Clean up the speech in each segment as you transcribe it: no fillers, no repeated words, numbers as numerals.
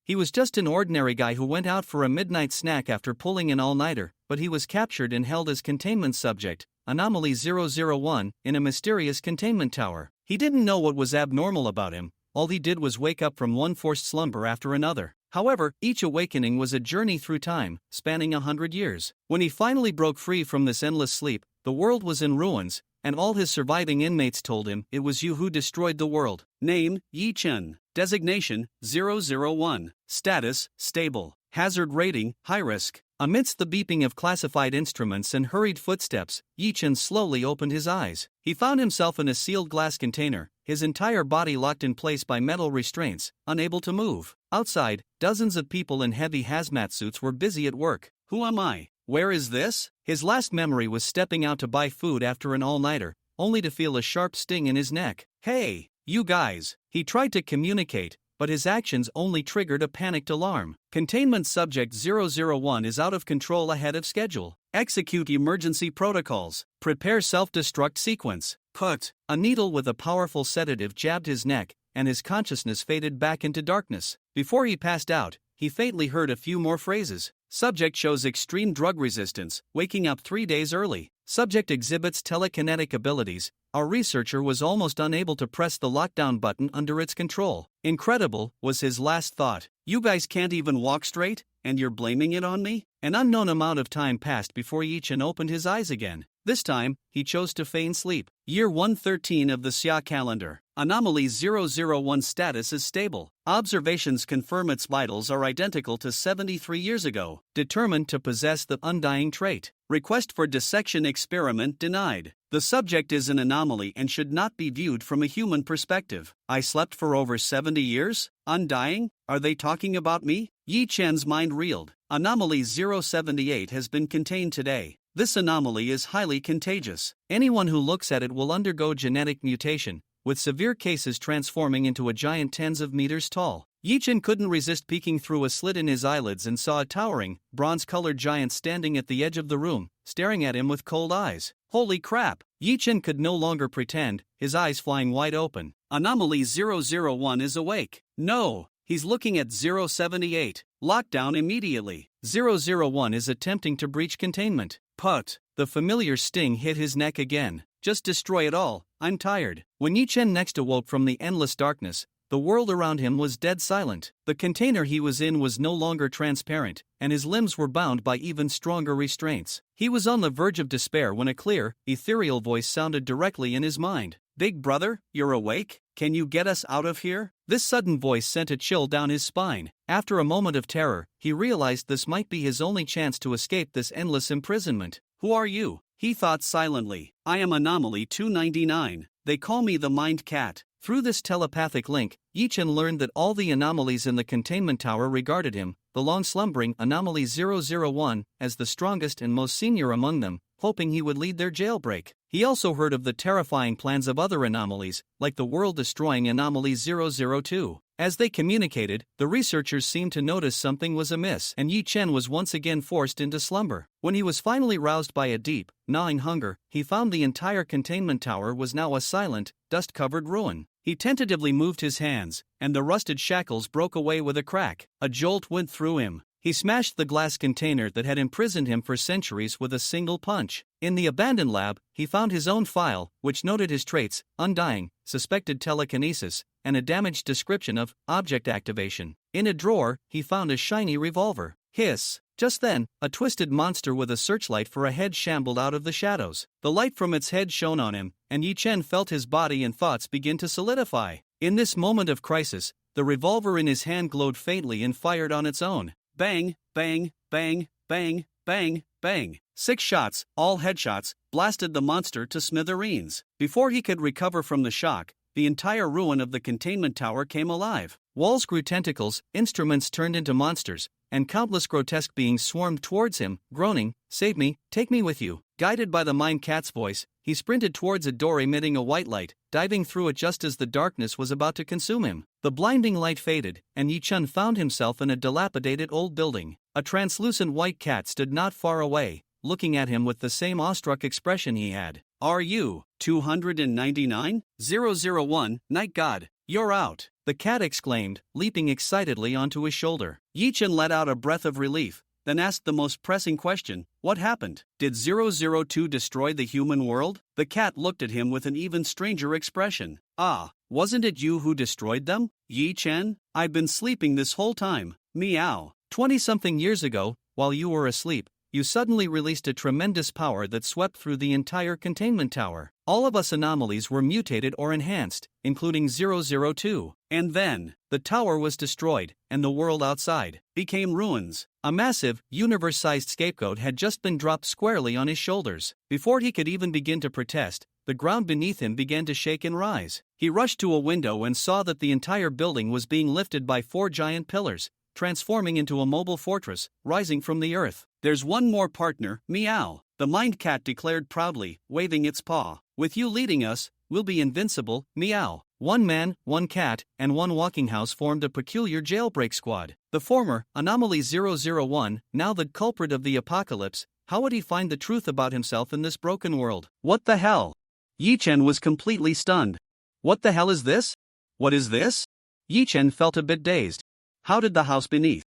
He was just an ordinary guy who went out for a midnight snack after pulling an all-nighter, but he was captured and held as containment subject, Anomaly 001, in a mysterious containment tower. He didn't know what was abnormal about him, all he did was wake up from one forced slumber after another. However, each awakening was a journey through time, spanning 100 years. When he finally broke free from this endless sleep, the world was in ruins, and all his surviving inmates told him it was you who destroyed the world. Name, Yi Chen. Designation, 001. Status, stable. Hazard rating, high risk. Amidst the beeping of classified instruments and hurried footsteps, Yi Chen slowly opened his eyes. He found himself in a sealed glass container, his entire body locked in place by metal restraints, unable to move. Outside, dozens of people in heavy hazmat suits were busy at work. Who am I? Where is this? His last memory was stepping out to buy food after an all-nighter, only to feel a sharp sting in his neck. Hey, you guys! He tried to communicate, but his actions only triggered a panicked alarm. Containment Subject 001 is out of control ahead of schedule. Execute emergency protocols. Prepare self-destruct sequence. Put. A needle with a powerful sedative jabbed his neck, and his consciousness faded back into darkness. Before he passed out, he faintly heard a few more phrases. Subject shows extreme drug resistance, waking up 3 days early. Subject exhibits telekinetic abilities. Our researcher was almost unable to press the lockdown button under its control. Incredible, was his last thought. You guys can't even walk straight, and you're blaming it on me? An unknown amount of time passed before Yi Chen opened his eyes again. This time, he chose to feign sleep. Year 113 of the Xia calendar. Anomaly 001 status is stable. Observations confirm its vitals are identical to 73 years ago. Determined to possess the undying trait. Request for dissection experiment denied. The subject is an anomaly and should not be viewed from a human perspective. I slept for over 70 years? Undying? Are they talking about me? Yi Chen's mind reeled. Anomaly 078 has been contained today. This anomaly is highly contagious. Anyone who looks at it will undergo genetic mutation, with severe cases transforming into a giant tens of meters tall. Yi Chen couldn't resist peeking through a slit in his eyelids and saw a towering, bronze-colored giant standing at the edge of the room, staring at him with cold eyes. Holy crap! Yi Chen could no longer pretend, his eyes flying wide open. Anomaly 001 is awake. No! He's looking at 078. Lockdown immediately. 001 is attempting to breach containment. Put. The familiar sting hit his neck again. Just destroy it all, I'm tired. When Yi Chen next awoke from the endless darkness, the world around him was dead silent. The container he was in was no longer transparent, and his limbs were bound by even stronger restraints. He was on the verge of despair when a clear, ethereal voice sounded directly in his mind. Big brother, you're awake? Can you get us out of here? This sudden voice sent a chill down his spine. After a moment of terror, he realized this might be his only chance to escape this endless imprisonment. Who are you? He thought silently. I am Anomaly 299. They call me the Mind Cat. Through this telepathic link, Yi Chen learned that all the anomalies in the containment tower regarded him, the long-slumbering Anomaly 001, as the strongest and most senior among them, hoping he would lead their jailbreak. He also heard of the terrifying plans of other anomalies, like the world-destroying Anomaly 002. As they communicated, the researchers seemed to notice something was amiss, and Yi Chen was once again forced into slumber. When he was finally roused by a deep, gnawing hunger, he found the entire containment tower was now a silent, dust-covered ruin. He tentatively moved his hands, and the rusted shackles broke away with a crack. A jolt went through him. He smashed the glass container that had imprisoned him for centuries with a single punch. In the abandoned lab, he found his own file, which noted his traits, undying, suspected telekinesis, and a damaged description of object activation. In a drawer, he found a shiny revolver. Hiss! Just then, a twisted monster with a searchlight for a head shambled out of the shadows. The light from its head shone on him, and Yi Chen felt his body and thoughts begin to solidify. In this moment of crisis, the revolver in his hand glowed faintly and fired on its own. Bang, bang, bang, bang, bang, bang. 6 shots, all headshots, blasted the monster to smithereens. Before he could recover from the shock, the entire ruin of the containment tower came alive. Walls grew tentacles, instruments turned into monsters, and countless grotesque beings swarmed towards him, groaning, "Save me, take me with you." Guided by the Mind Cat's voice, he sprinted towards a door emitting a white light, diving through it just as the darkness was about to consume him. The blinding light faded, and Yi Chen found himself in a dilapidated old building. A translucent white cat stood not far away, looking at him with the same awestruck expression he had. Are you 299? 001, Night God. You're out, the cat exclaimed, leaping excitedly onto his shoulder. Yi-Chen let out a breath of relief, then asked the most pressing question, what happened? Did 002 destroy the human world? The cat looked at him with an even stranger expression. Ah, wasn't it you who destroyed them? Yi-Chen? I've been sleeping this whole time. Meow. 20-something years ago, while you were asleep, you suddenly released a tremendous power that swept through the entire containment tower. All of us anomalies were mutated or enhanced, including 002. And then, the tower was destroyed, and the world outside became ruins. A massive, universe-sized scapegoat had just been dropped squarely on his shoulders. Before he could even begin to protest, the ground beneath him began to shake and rise. He rushed to a window and saw that the entire building was being lifted by 4 giant pillars, transforming into a mobile fortress, rising from the earth. There's one more partner, meow, the mind cat declared proudly, waving its paw. With you leading us, we'll be invincible, meow. 1 man, 1 cat, and 1 walking house formed a peculiar jailbreak squad. The former, Anomaly 001, now the culprit of the apocalypse, how would he find the truth about himself in this broken world? What the hell? Yi-Chen was completely stunned. What the hell is this? What is this? Yi-Chen felt a bit dazed. How did the house beneath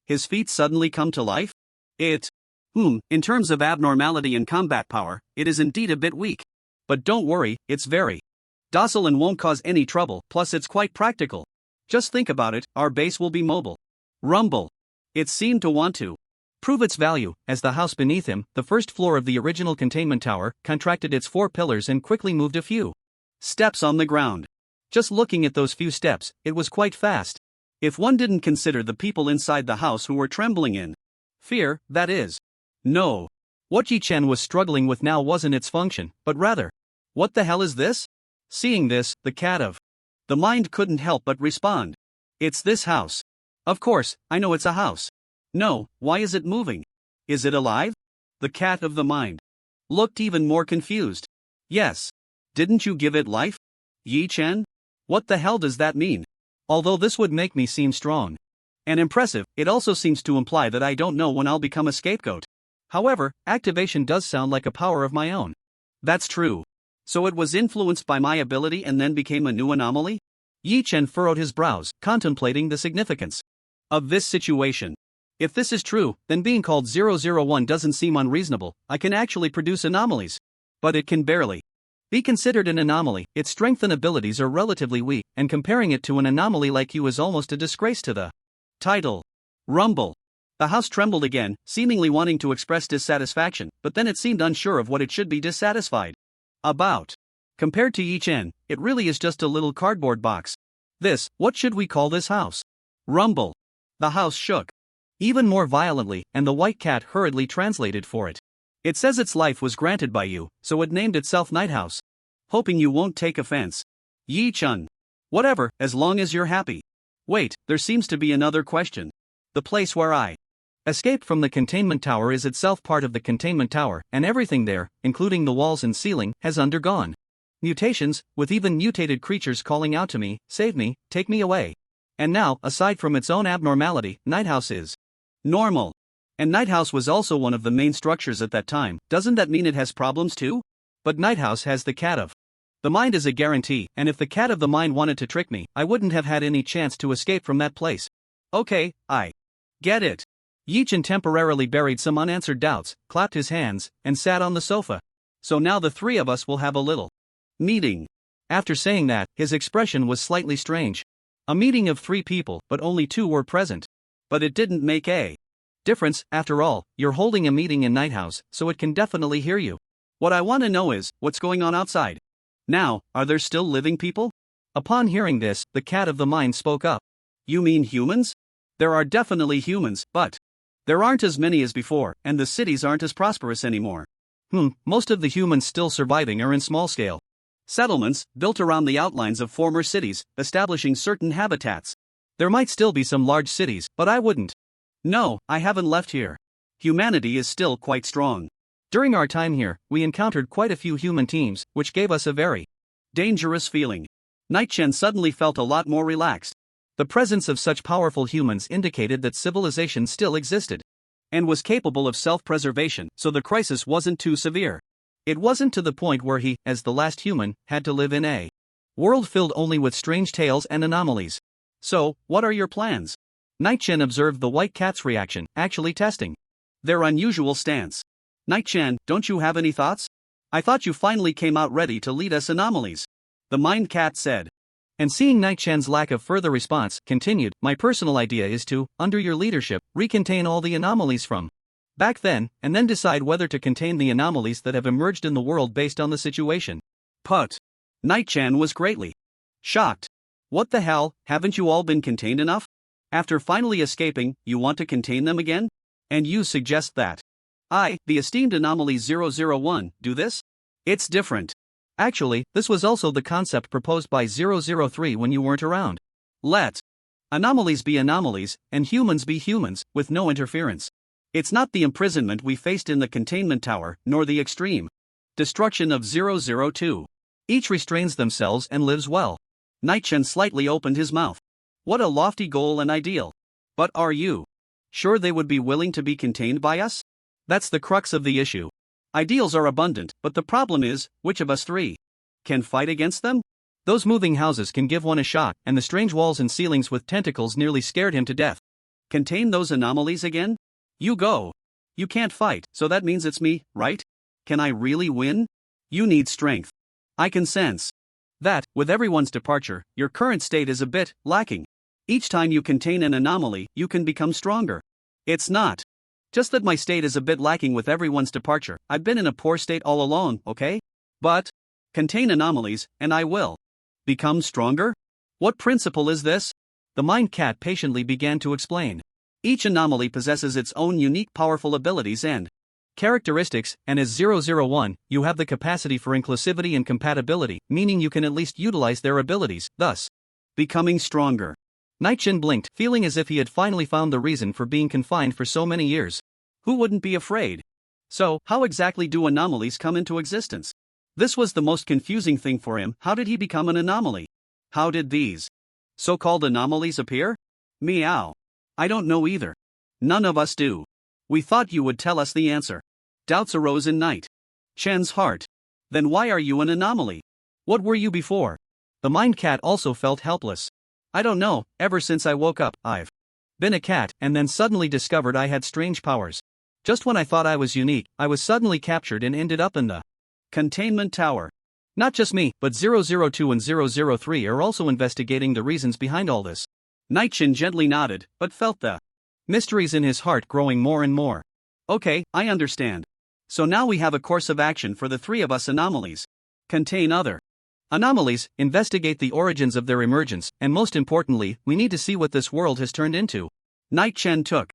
his feet suddenly come to life? In terms of abnormality and combat power, it is indeed a bit weak. But don't worry, it's very docile and won't cause any trouble, plus it's quite practical. Just think about it, our base will be mobile. Rumble. It seemed to want to prove its value, as the house beneath him, the first floor of the original containment tower, contracted its 4 pillars and quickly moved a few steps on the ground. Just looking at those few steps, it was quite fast. If one didn't consider the people inside the house who were trembling in fear, that is. No. What Yi-Chen was struggling with now wasn't its function, but rather, what the hell is this? Seeing this, the cat of the mind couldn't help but respond. It's this house. Of course, I know it's a house. No, why is it moving? Is it alive? The cat of the mind looked even more confused. Yes. Didn't you give it life? Yi-Chen? What the hell does that mean? Although this would make me seem strong and impressive, it also seems to imply that I don't know when I'll become a scapegoat. However, activation does sound like a power of my own. That's true. So it was influenced by my ability and then became a new anomaly? Yi-Chen furrowed his brows, contemplating the significance of this situation. If this is true, then being called 001 doesn't seem unreasonable. I can actually produce anomalies. But it can barely be considered an anomaly. Its strength and abilities are relatively weak, and comparing it to an anomaly like you is almost a disgrace to the title. Rumble. The house trembled again, seemingly wanting to express dissatisfaction, but then it seemed unsure of what it should be dissatisfied about. Compared to Yi-Chen, it really is just a little cardboard box. What should we call this house? Rumble. The house shook even more violently, and the white cat hurriedly translated for it. It says its life was granted by you, so it named itself Night House. Hoping you won't take offense. Yi-Chen. Whatever, as long as you're happy. Wait, there seems to be another question. The place where I escaped from the containment tower is itself part of the containment tower, and everything there, including the walls and ceiling, has undergone mutations, with even mutated creatures calling out to me, save me, take me away. And now, aside from its own abnormality, Night House is normal. And Night House was also one of the main structures at that time. Doesn't that mean it has problems too? But Night House has the cat of the mind as a guarantee, and if the cat of the mind wanted to trick me, I wouldn't have had any chance to escape from that place. Okay, I get it. Yi-Chen temporarily buried some unanswered doubts, clapped his hands, and sat on the sofa. So now the 3 of us will have a little meeting. After saying that, his expression was slightly strange. A meeting of 3 people, but only 2 were present. But it didn't make a difference. After all, you're holding a meeting in Night House, so it can definitely hear you. What I want to know is, what's going on outside? Now, are there still living people? Upon hearing this, the cat of the mind spoke up. You mean humans? There are definitely humans, but there aren't as many as before, and the cities aren't as prosperous anymore. Most of the humans still surviving are in small-scale settlements, built around the outlines of former cities, establishing certain habitats. There might still be some large cities, but I wouldn't. No, I haven't left here. Humanity is still quite strong. During our time here, we encountered quite a few human teams, which gave us a very dangerous feeling. Night-Chen suddenly felt a lot more relaxed. The presence of such powerful humans indicated that civilization still existed and was capable of self-preservation, so the crisis wasn't too severe. It wasn't to the point where he, as the last human, had to live in a World filled only with strange tales and anomalies. So, what are your plans? Night-chan observed the white cat's reaction, actually testing their unusual stance. Night-chan, don't you have any thoughts? I thought you finally came out ready to lead us anomalies. The mind cat said. And seeing Night-chan's lack of further response, continued, my personal idea is to, under your leadership, recontain all the anomalies from back then, and then decide whether to contain the anomalies that have emerged in the world based on the situation. But Night-chan was greatly shocked. What the hell, haven't you all been contained enough? After finally escaping, you want to contain them again? And you suggest that I, the esteemed Anomaly 001, do this? It's different. Actually, this was also the concept proposed by 003 when you weren't around. Let anomalies be anomalies, and humans be humans, with no interference. It's not the imprisonment we faced in the containment tower, nor the extreme destruction of 002. Each restrains themselves and lives well. Night-chan slightly opened his mouth. What a lofty goal and ideal. But are you sure they would be willing to be contained by us? That's the crux of the issue. Ideals are abundant, but the problem is, which of us three can fight against them? Those moving houses can give one a shock, and the strange walls and ceilings with tentacles nearly scared him to death. Contain those anomalies again? You go. You can't fight, so that means it's me, right? Can I really win? You need strength. I can sense that, with everyone's departure, your current state is a bit lacking. Each time you contain an anomaly, you can become stronger. It's not just that my state is a bit lacking with everyone's departure. I've been in a poor state all along, okay? But contain anomalies, and I will become stronger? What principle is this? The mind cat patiently began to explain. Each anomaly possesses its own unique powerful abilities and characteristics, and as 001, you have the capacity for inclusivity and compatibility, meaning you can at least utilize their abilities, thus becoming stronger. Night-chan blinked, feeling as if he had finally found the reason for being confined for so many years. Who wouldn't be afraid? So, how exactly do anomalies come into existence? This was the most confusing thing for him. How did he become an anomaly? How did these so-called anomalies appear? Meow. I don't know either. None of us do. We thought you would tell us the answer. Doubts arose in Night-chan's heart. Then why are you an anomaly? What were you before? The mind cat also felt helpless. I don't know, ever since I woke up, I've been a cat, and then suddenly discovered I had strange powers. Just when I thought I was unique, I was suddenly captured and ended up in the containment tower. Not just me, but 002 and 003 are also investigating the reasons behind all this. Night-chan gently nodded, but felt the mysteries in his heart growing more and more. Okay, I understand. So now we have a course of action for the three of us anomalies. Contain other anomalies, investigate the origins of their emergence, and most importantly, we need to see what this world has turned into. Night-chan took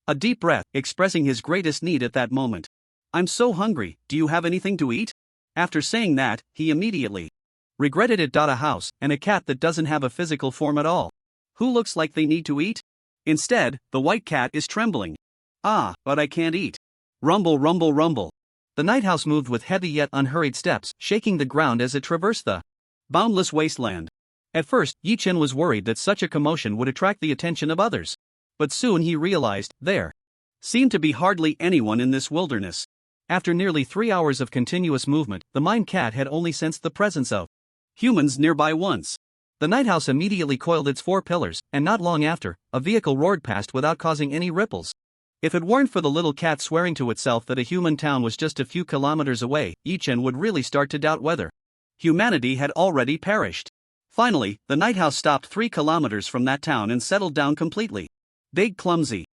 a deep breath, expressing his greatest need at that moment. I'm so hungry, do you have anything to eat? After saying that, he immediately regretted it. A house, and a cat that doesn't have a physical form at all. Who looks like they need to eat? Instead, the white cat is trembling. Ah, but I can't eat. Rumble, rumble, rumble. The night house moved with heavy yet unhurried steps, shaking the ground as it traversed the boundless wasteland. At first, Yi-chen was worried that such a commotion would attract the attention of others. But soon he realized, there seemed to be hardly anyone in this wilderness. After nearly 3 hours of continuous movement, the mind cat had only sensed the presence of humans nearby once. The night house immediately coiled its 4 pillars, and not long after, a vehicle roared past without causing any ripples. If it weren't for the little cat swearing to itself that a human town was just a few kilometers away, Yi-chen would really start to doubt whether humanity had already perished. Finally, the night house stopped 3 kilometers from that town and settled down completely. Big clumsy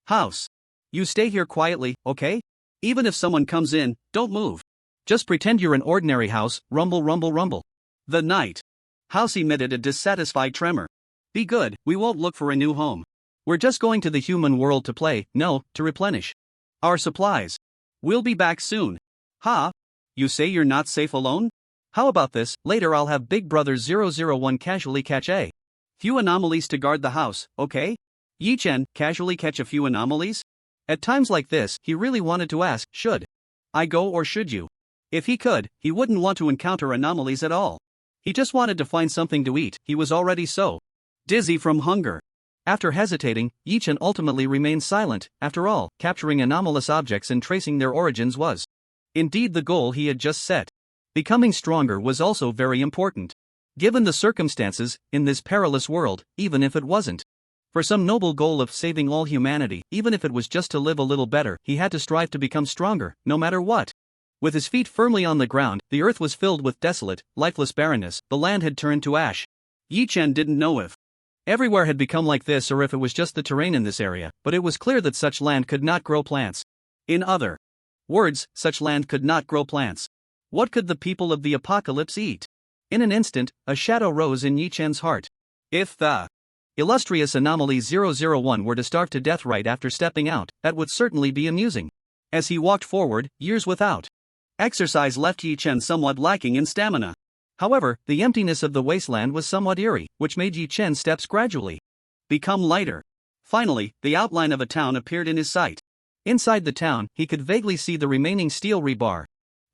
house. You stay here quietly, okay? Even if someone comes in, don't move. Just pretend you're an ordinary house, rumble, rumble, rumble. The night house emitted a dissatisfied tremor. Be good, we won't look for a new home. We're just going to the human world to play, no, to replenish our supplies. We'll be back soon. Ha? You say you're not safe alone? How about this, later I'll have Big Brother 001 casually catch a few anomalies to guard the house, okay? Yi-chen, casually catch a few anomalies? At times like this, he really wanted to ask, should I go or should you? If he could, he wouldn't want to encounter anomalies at all. He just wanted to find something to eat, he was already so dizzy from hunger. After hesitating, Yi-chen ultimately remained silent. After all, capturing anomalous objects and tracing their origins was indeed the goal he had just set. Becoming stronger was also very important. Given the circumstances, in this perilous world, even if it wasn't for some noble goal of saving all humanity, even if it was just to live a little better, he had to strive to become stronger, no matter what. With his feet firmly on the ground, the earth was filled with desolate, lifeless barrenness, the land had turned to ash. Yi Chen didn't know if everywhere had become like this or if it was just the terrain in this area, but it was clear that such land could not grow plants. In other words, such land could not grow plants. What could the people of the apocalypse eat? In an instant, a shadow rose in Yi Chen's heart. If the illustrious Anomaly 001 were to starve to death right after stepping out, that would certainly be amusing. As he walked forward, years without exercise left Yi Chen somewhat lacking in stamina. However, the emptiness of the wasteland was somewhat eerie, which made Yi Chen's steps gradually become lighter. Finally, the outline of a town appeared in his sight. Inside the town, he could vaguely see the remaining steel rebar.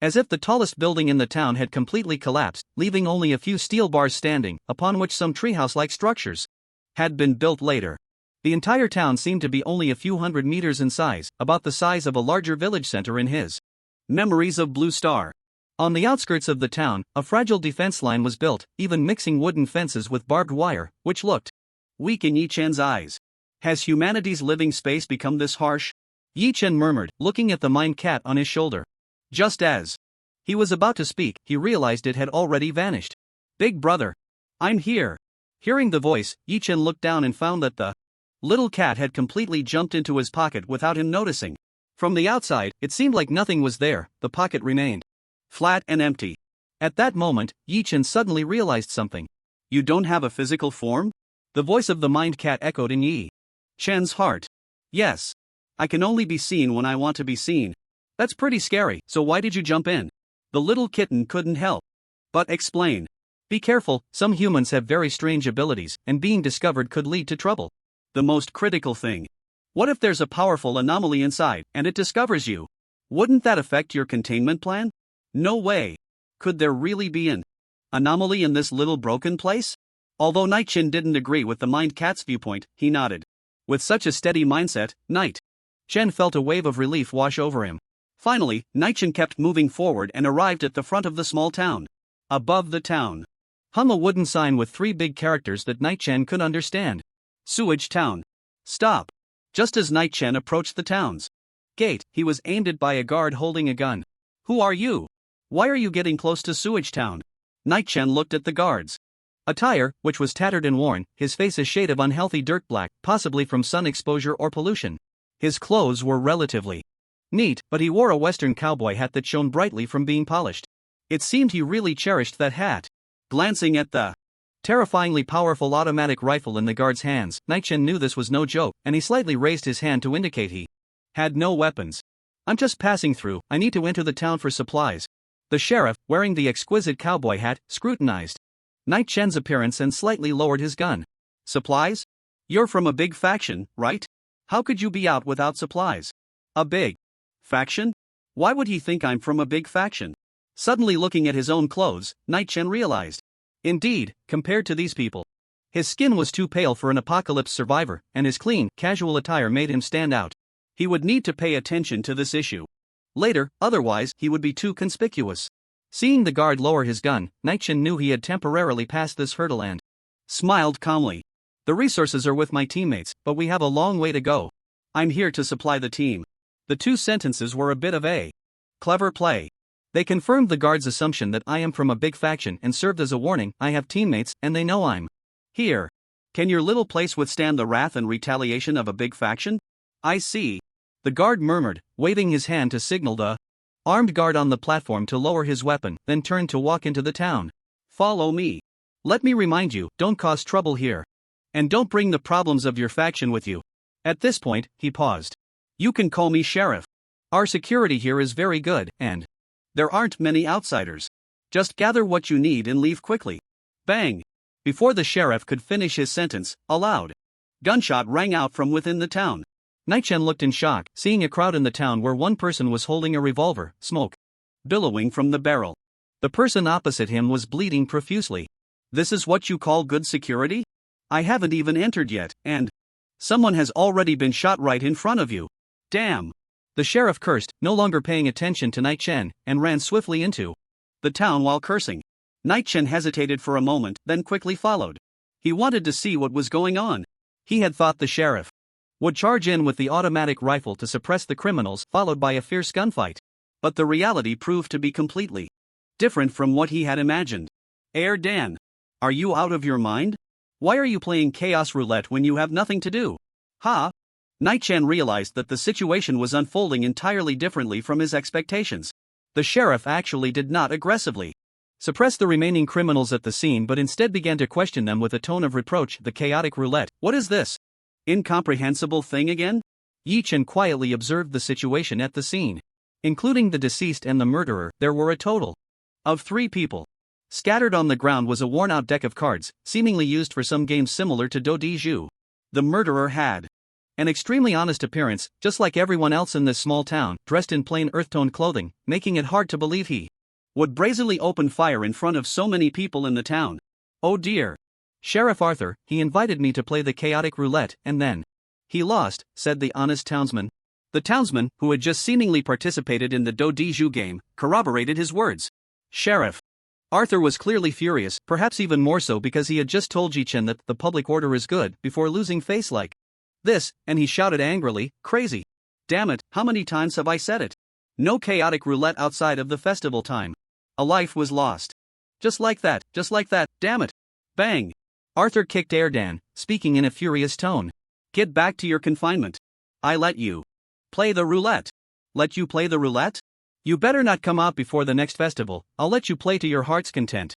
As if the tallest building in the town had completely collapsed, leaving only a few steel bars standing, upon which some treehouse-like structures had been built later. The entire town seemed to be only a few hundred meters in size, about the size of a larger village center in his memories of Blue Star. On the outskirts of the town, a fragile defense line was built, even mixing wooden fences with barbed wire, which looked weak in Yi Chen's eyes. Has humanity's living space become this harsh? Yi Chen murmured, looking at the mined cat on his shoulder. Just as he was about to speak, he realized it had already vanished. Big brother, I'm here. Hearing the voice, Yi Chen looked down and found that the little cat had completely jumped into his pocket without him noticing. From the outside, it seemed like nothing was there, the pocket remained flat and empty. At that moment, Yi Chen suddenly realized something. You don't have a physical form? The voice of the mined cat echoed in Yi Chen's heart. Yes. I can only be seen when I want to be seen. That's pretty scary, so why did you jump in? The little kitten couldn't help but explain. Be careful, some humans have very strange abilities, and being discovered could lead to trouble. The most critical thing. What if there's a powerful anomaly inside, and it discovers you? Wouldn't that affect your containment plan? No way. Could there really be an anomaly in this little broken place? Although Night Chin didn't agree with the mined cat's viewpoint, he nodded. With such a steady mindset, Night Chen felt a wave of relief wash over him. Finally, Night Chin kept moving forward and arrived at the front of the small town. Above the town hung a wooden sign with 3 big characters that Night Chen could understand. Sewage Town. Stop. Just as Night Chen approached the town's gate, he was aimed at by a guard holding a gun. Who are you? Why are you getting close to Sewage Town? Night Chen looked at the guard's attire, which was tattered and worn, his face a shade of unhealthy dirt black, possibly from sun exposure or pollution. His clothes were relatively neat, but he wore a western cowboy hat that shone brightly from being polished. It seemed he really cherished that hat. Glancing at the terrifyingly powerful automatic rifle in the guard's hands, Night Chen knew this was no joke, and he slightly raised his hand to indicate he had no weapons. I'm just passing through, I need to enter the town for supplies. The sheriff, wearing the exquisite cowboy hat, scrutinized Night Chen's appearance and slightly lowered his gun. Supplies? You're from a big faction, right? How could you be out without supplies? A big faction? Why would he think I'm from a big faction? Suddenly looking at his own clothes, Night Chen realized. Indeed, compared to these people, his skin was too pale for an apocalypse survivor, and his clean, casual attire made him stand out. He would need to pay attention to this issue later, otherwise he would be too conspicuous. Seeing the guard lower his gun, Night Chen knew he had temporarily passed this hurdle and smiled calmly. The resources are with my teammates, but we have a long way to go. I'm here to supply the team. The 2 sentences were a bit of a clever play. They confirmed the guard's assumption that I am from a big faction and served as a warning. I have teammates, and they know I'm here. Can your little place withstand the wrath and retaliation of a big faction? I see. The guard murmured, waving his hand to signal the armed guard on the platform to lower his weapon, then turned to walk into the town. Follow me. Let me remind you, don't cause trouble here. And don't bring the problems of your faction with you. At this point, he paused. You can call me Sheriff. Our security here is very good, and there aren't many outsiders. Just gather what you need and leave quickly. Bang! Before the sheriff could finish his sentence, a loud gunshot rang out from within the town. Night Chen looked in shock, seeing a crowd in the town where one person was holding a revolver, smoke billowing from the barrel. The person opposite him was bleeding profusely. This is what you call good security? I haven't even entered yet, and someone has already been shot right in front of you. Damn! The sheriff cursed, no longer paying attention to Night Chen, and ran swiftly into the town while cursing. Night-Chen hesitated for a moment, then quickly followed. He wanted to see what was going on. He had thought the sheriff would charge in with the automatic rifle to suppress the criminals, followed by a fierce gunfight. But the reality proved to be completely different from what he had imagined. Dan, are you out of your mind? Why are you playing chaos roulette when you have nothing to do? Ha! Night-Chen realized that the situation was unfolding entirely differently from his expectations. The sheriff actually did not aggressively suppress the remaining criminals at the scene but instead began to question them with a tone of reproach. The chaotic roulette. What is this incomprehensible thing again? Yi-Chen quietly observed the situation at the scene. Including the deceased and the murderer, there were a total of 3 people. Scattered on the ground was a worn-out deck of cards, seemingly used for some game similar to Do Di Zhu. The murderer had an extremely honest appearance, just like everyone else in this small town, dressed in plain earth-tone clothing, making it hard to believe he would brazenly open fire in front of so many people in the town. Oh dear. Sheriff Arthur, he invited me to play the chaotic roulette, and then he lost, said the honest townsman. The townsman, who had just seemingly participated in the Do Di Zhu game, corroborated his words. Sheriff Arthur was clearly furious, perhaps even more so because he had just told Yi-Chen that the public order is good, before losing face like this, and he shouted angrily, crazy. Damn it, how many times have I said it? No chaotic roulette outside of the festival time. A life was lost. Just like that, damn it. Bang. Arthur kicked Dan, speaking in a furious tone. Get back to your confinement. I let you play the roulette. Let you play the roulette? You better not come out before the next festival, I'll let you play to your heart's content.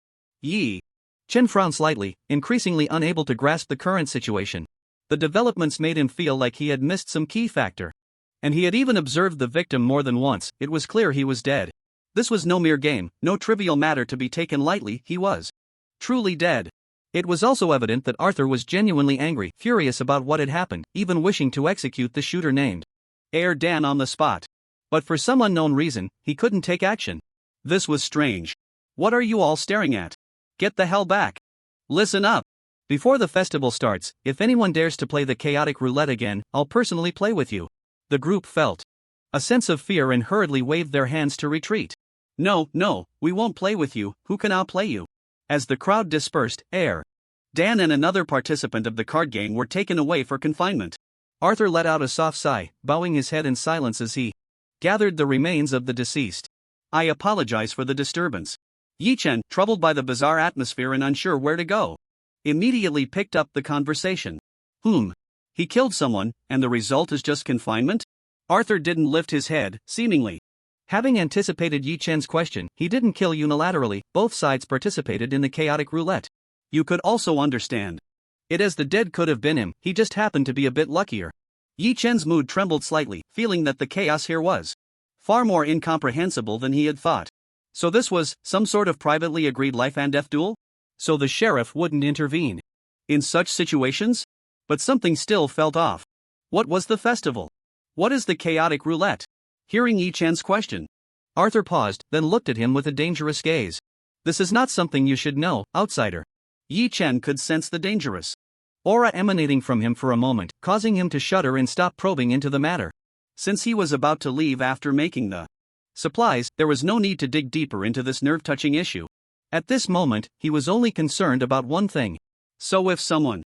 Chen frowned slightly, increasingly unable to grasp the current situation. The developments made him feel like he had missed some key factor. And he had even observed the victim more than once. It was clear he was dead. This was no mere game, no trivial matter to be taken lightly, he was truly dead. It was also evident that Arthur was genuinely angry, furious about what had happened, even wishing to execute the shooter named Dan on the spot. But for some unknown reason, he couldn't take action. This was strange. What are you all staring at? Get the hell back. Listen up. Before the festival starts, if anyone dares to play the chaotic roulette again, I'll personally play with you. The group felt a sense of fear and hurriedly waved their hands to retreat. No, we won't play with you, who can outplay you? As the crowd dispersed, Dan and another participant of the card game were taken away for confinement. Arthur let out a soft sigh, bowing his head in silence as he gathered the remains of the deceased. I apologize for the disturbance. Yi-Chen, troubled by the bizarre atmosphere and unsure where to go, immediately picked up the conversation. He killed someone, and the result is just confinement? Arthur didn't lift his head, seemingly having anticipated Yi-Chen's question. He didn't kill unilaterally, both sides participated in the chaotic roulette. You could also understand it as the dead could have been him, he just happened to be a bit luckier. Yi-Chen's mood trembled slightly, feeling that the chaos here was far more incomprehensible than he had thought. So this was some sort of privately agreed life and death duel? So the sheriff wouldn't intervene in such situations? But something still felt off. What was the festival? What is the chaotic roulette? Hearing Yi-Chen's question, Arthur paused, then looked at him with a dangerous gaze. This is not something you should know, outsider. Yi-Chen could sense the dangerous aura emanating from him for a moment, causing him to shudder and stop probing into the matter. Since he was about to leave after making the supplies, there was no need to dig deeper into this nerve-touching issue. At this moment, he was only concerned about one thing. So if someone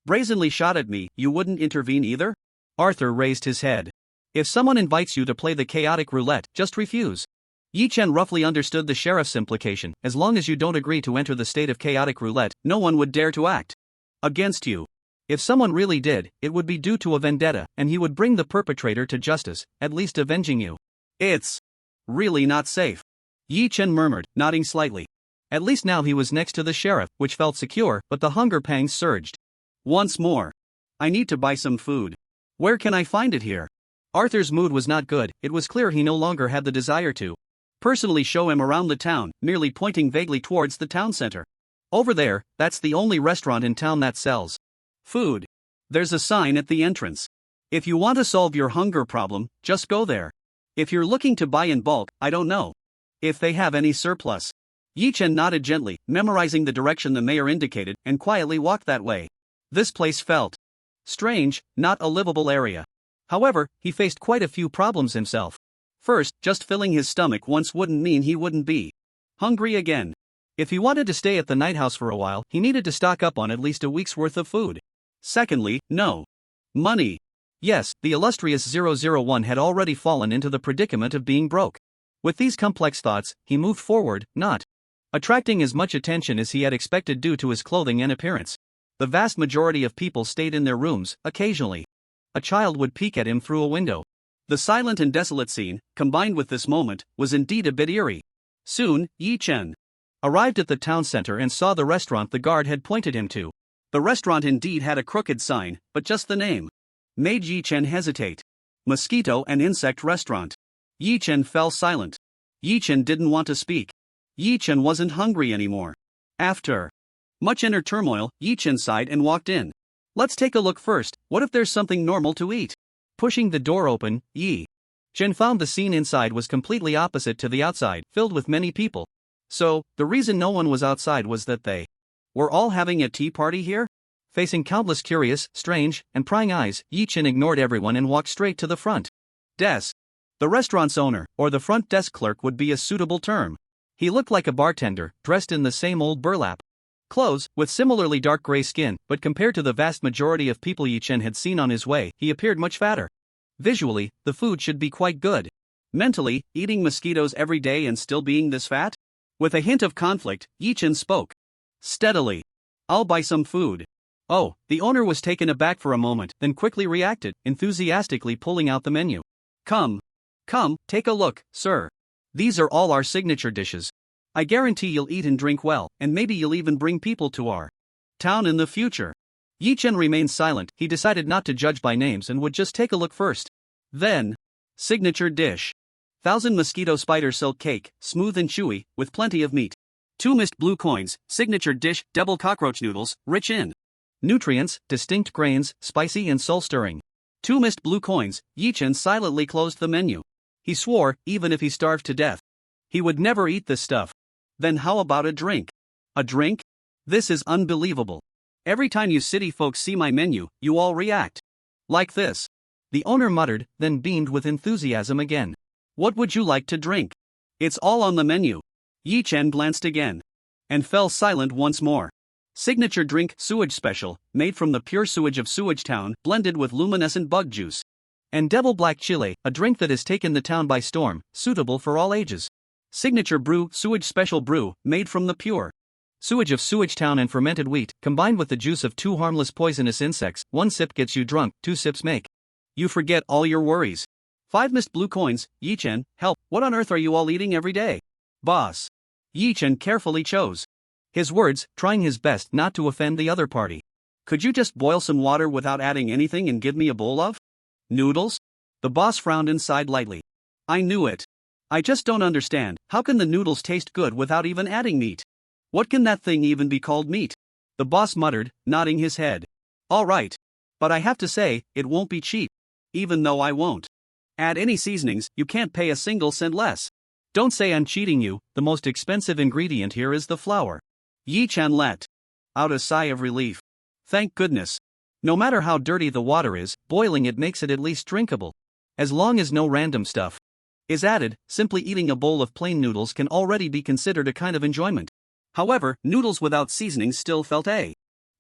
brazenly shot at me, you wouldn't intervene either? Arthur raised his head. If someone invites you to play the chaotic roulette, just refuse. Yi-Chen roughly understood the sheriff's implication. As long as you don't agree to enter the state of chaotic roulette, no one would dare to act against you. If someone really did, it would be due to a vendetta, and he would bring the perpetrator to justice, at least avenging you. It's really not safe. Yi-Chen murmured, nodding slightly. At least now he was next to the sheriff, which felt secure, but the hunger pangs surged. Once more. I need to buy some food. Where can I find it here? Arthur's mood was not good. It was clear he no longer had the desire to personally show him around the town, merely pointing vaguely towards the town center. Over there, that's the only restaurant in town that sells food. There's a sign at the entrance. If you want to solve your hunger problem, just go there. If you're looking to buy in bulk, I don't know if they have any surplus. Yi-Chen nodded gently, memorizing the direction the mayor indicated, and quietly walked that way. This place felt strange, not a livable area. However, he faced quite a few problems himself. First, just filling his stomach once wouldn't mean he wouldn't be hungry again. If he wanted to stay at the night house for a while, he needed to stock up on at least a week's worth of food. Secondly, no money. Yes, the illustrious 001 had already fallen into the predicament of being broke. With these complex thoughts, he moved forward, not attracting as much attention as he had expected due to his clothing and appearance. The vast majority of people stayed in their rooms. Occasionally, a child would peek at him through a window. The silent and desolate scene, combined with this moment, was indeed a bit eerie. Soon, Yi Chen arrived at the town center and saw the restaurant the guard had pointed him to. The restaurant indeed had a crooked sign, but just the name made Yi Chen hesitate. Mosquito and insect restaurant. Yi Chen fell silent. Yi Chen didn't want to speak. Yi Chen wasn't hungry anymore. After much inner turmoil, Yi Chen sighed and walked in. Let's take a look first. What if there's something normal to eat? Pushing the door open, Yi Chen found the scene inside was completely opposite to the outside, filled with many people. So, the reason no one was outside was that they were all having a tea party here? Facing countless curious, strange, and prying eyes, Yi Chen ignored everyone and walked straight to the front desk. The restaurant's owner, or the front desk clerk would be a suitable term. He looked like a bartender, dressed in the same old burlap clothes, with similarly dark gray skin, but compared to the vast majority of people Yi Chen had seen on his way, he appeared much fatter. Visually, the food should be quite good. Mentally, eating mosquitoes every day and still being this fat? With a hint of conflict, Yi Chen spoke steadily. I'll buy some food. Oh, the owner was taken aback for a moment, then quickly reacted, enthusiastically pulling out the menu. Come, take a look, sir. These are all our signature dishes. I guarantee you'll eat and drink well, and maybe you'll even bring people to our town in the future. Yi Chen remained silent. He decided not to judge by names and would just take a look first. Then, signature dish. 1,000 mosquito spider silk cake, smooth and chewy, with plenty of meat. 2 mist blue coins, signature dish, double cockroach noodles, rich in nutrients, distinct grains, spicy and soul-stirring. 2 mist blue coins. Yi Chen silently closed the menu. He swore, even if he starved to death, he would never eat this stuff. Then how about a drink? A drink? This is unbelievable. Every time you city folks see my menu, you all react like this. The owner muttered, then beamed with enthusiasm again. What would you like to drink? It's all on the menu. Yi Chen glanced again and fell silent once more. Signature drink, Sewage special, made from the pure sewage of Sewage town, blended with luminescent bug juice and devil black chile, a drink that has taken the town by storm, suitable for all ages. Signature brew, Sewage special brew, made from the pure sewage of Sewage town and fermented wheat, combined with the juice of 2 harmless poisonous insects. 1 sip gets you drunk, 2 sips make you forget all your worries. 5 mist blue coins. Yi Chen, help, what on earth are you all eating every day? Boss. Yi Chen carefully chose his words, trying his best not to offend the other party. Could you just boil some water without adding anything and give me a bowl of noodles? The boss frowned and sighed lightly. I knew it. I just don't understand, how can the noodles taste good without even adding meat? What can that thing even be called meat? The boss muttered, nodding his head. All right. But I have to say, it won't be cheap. Even though I won't add any seasonings, you can't pay a single cent less. Don't say I'm cheating you, the most expensive ingredient here is the flour. Yi Chen let out a sigh of relief. Thank goodness. No matter how dirty the water is, boiling it makes it at least drinkable. As long as no random stuff is added, simply eating a bowl of plain noodles can already be considered a kind of enjoyment. However, noodles without seasonings still felt a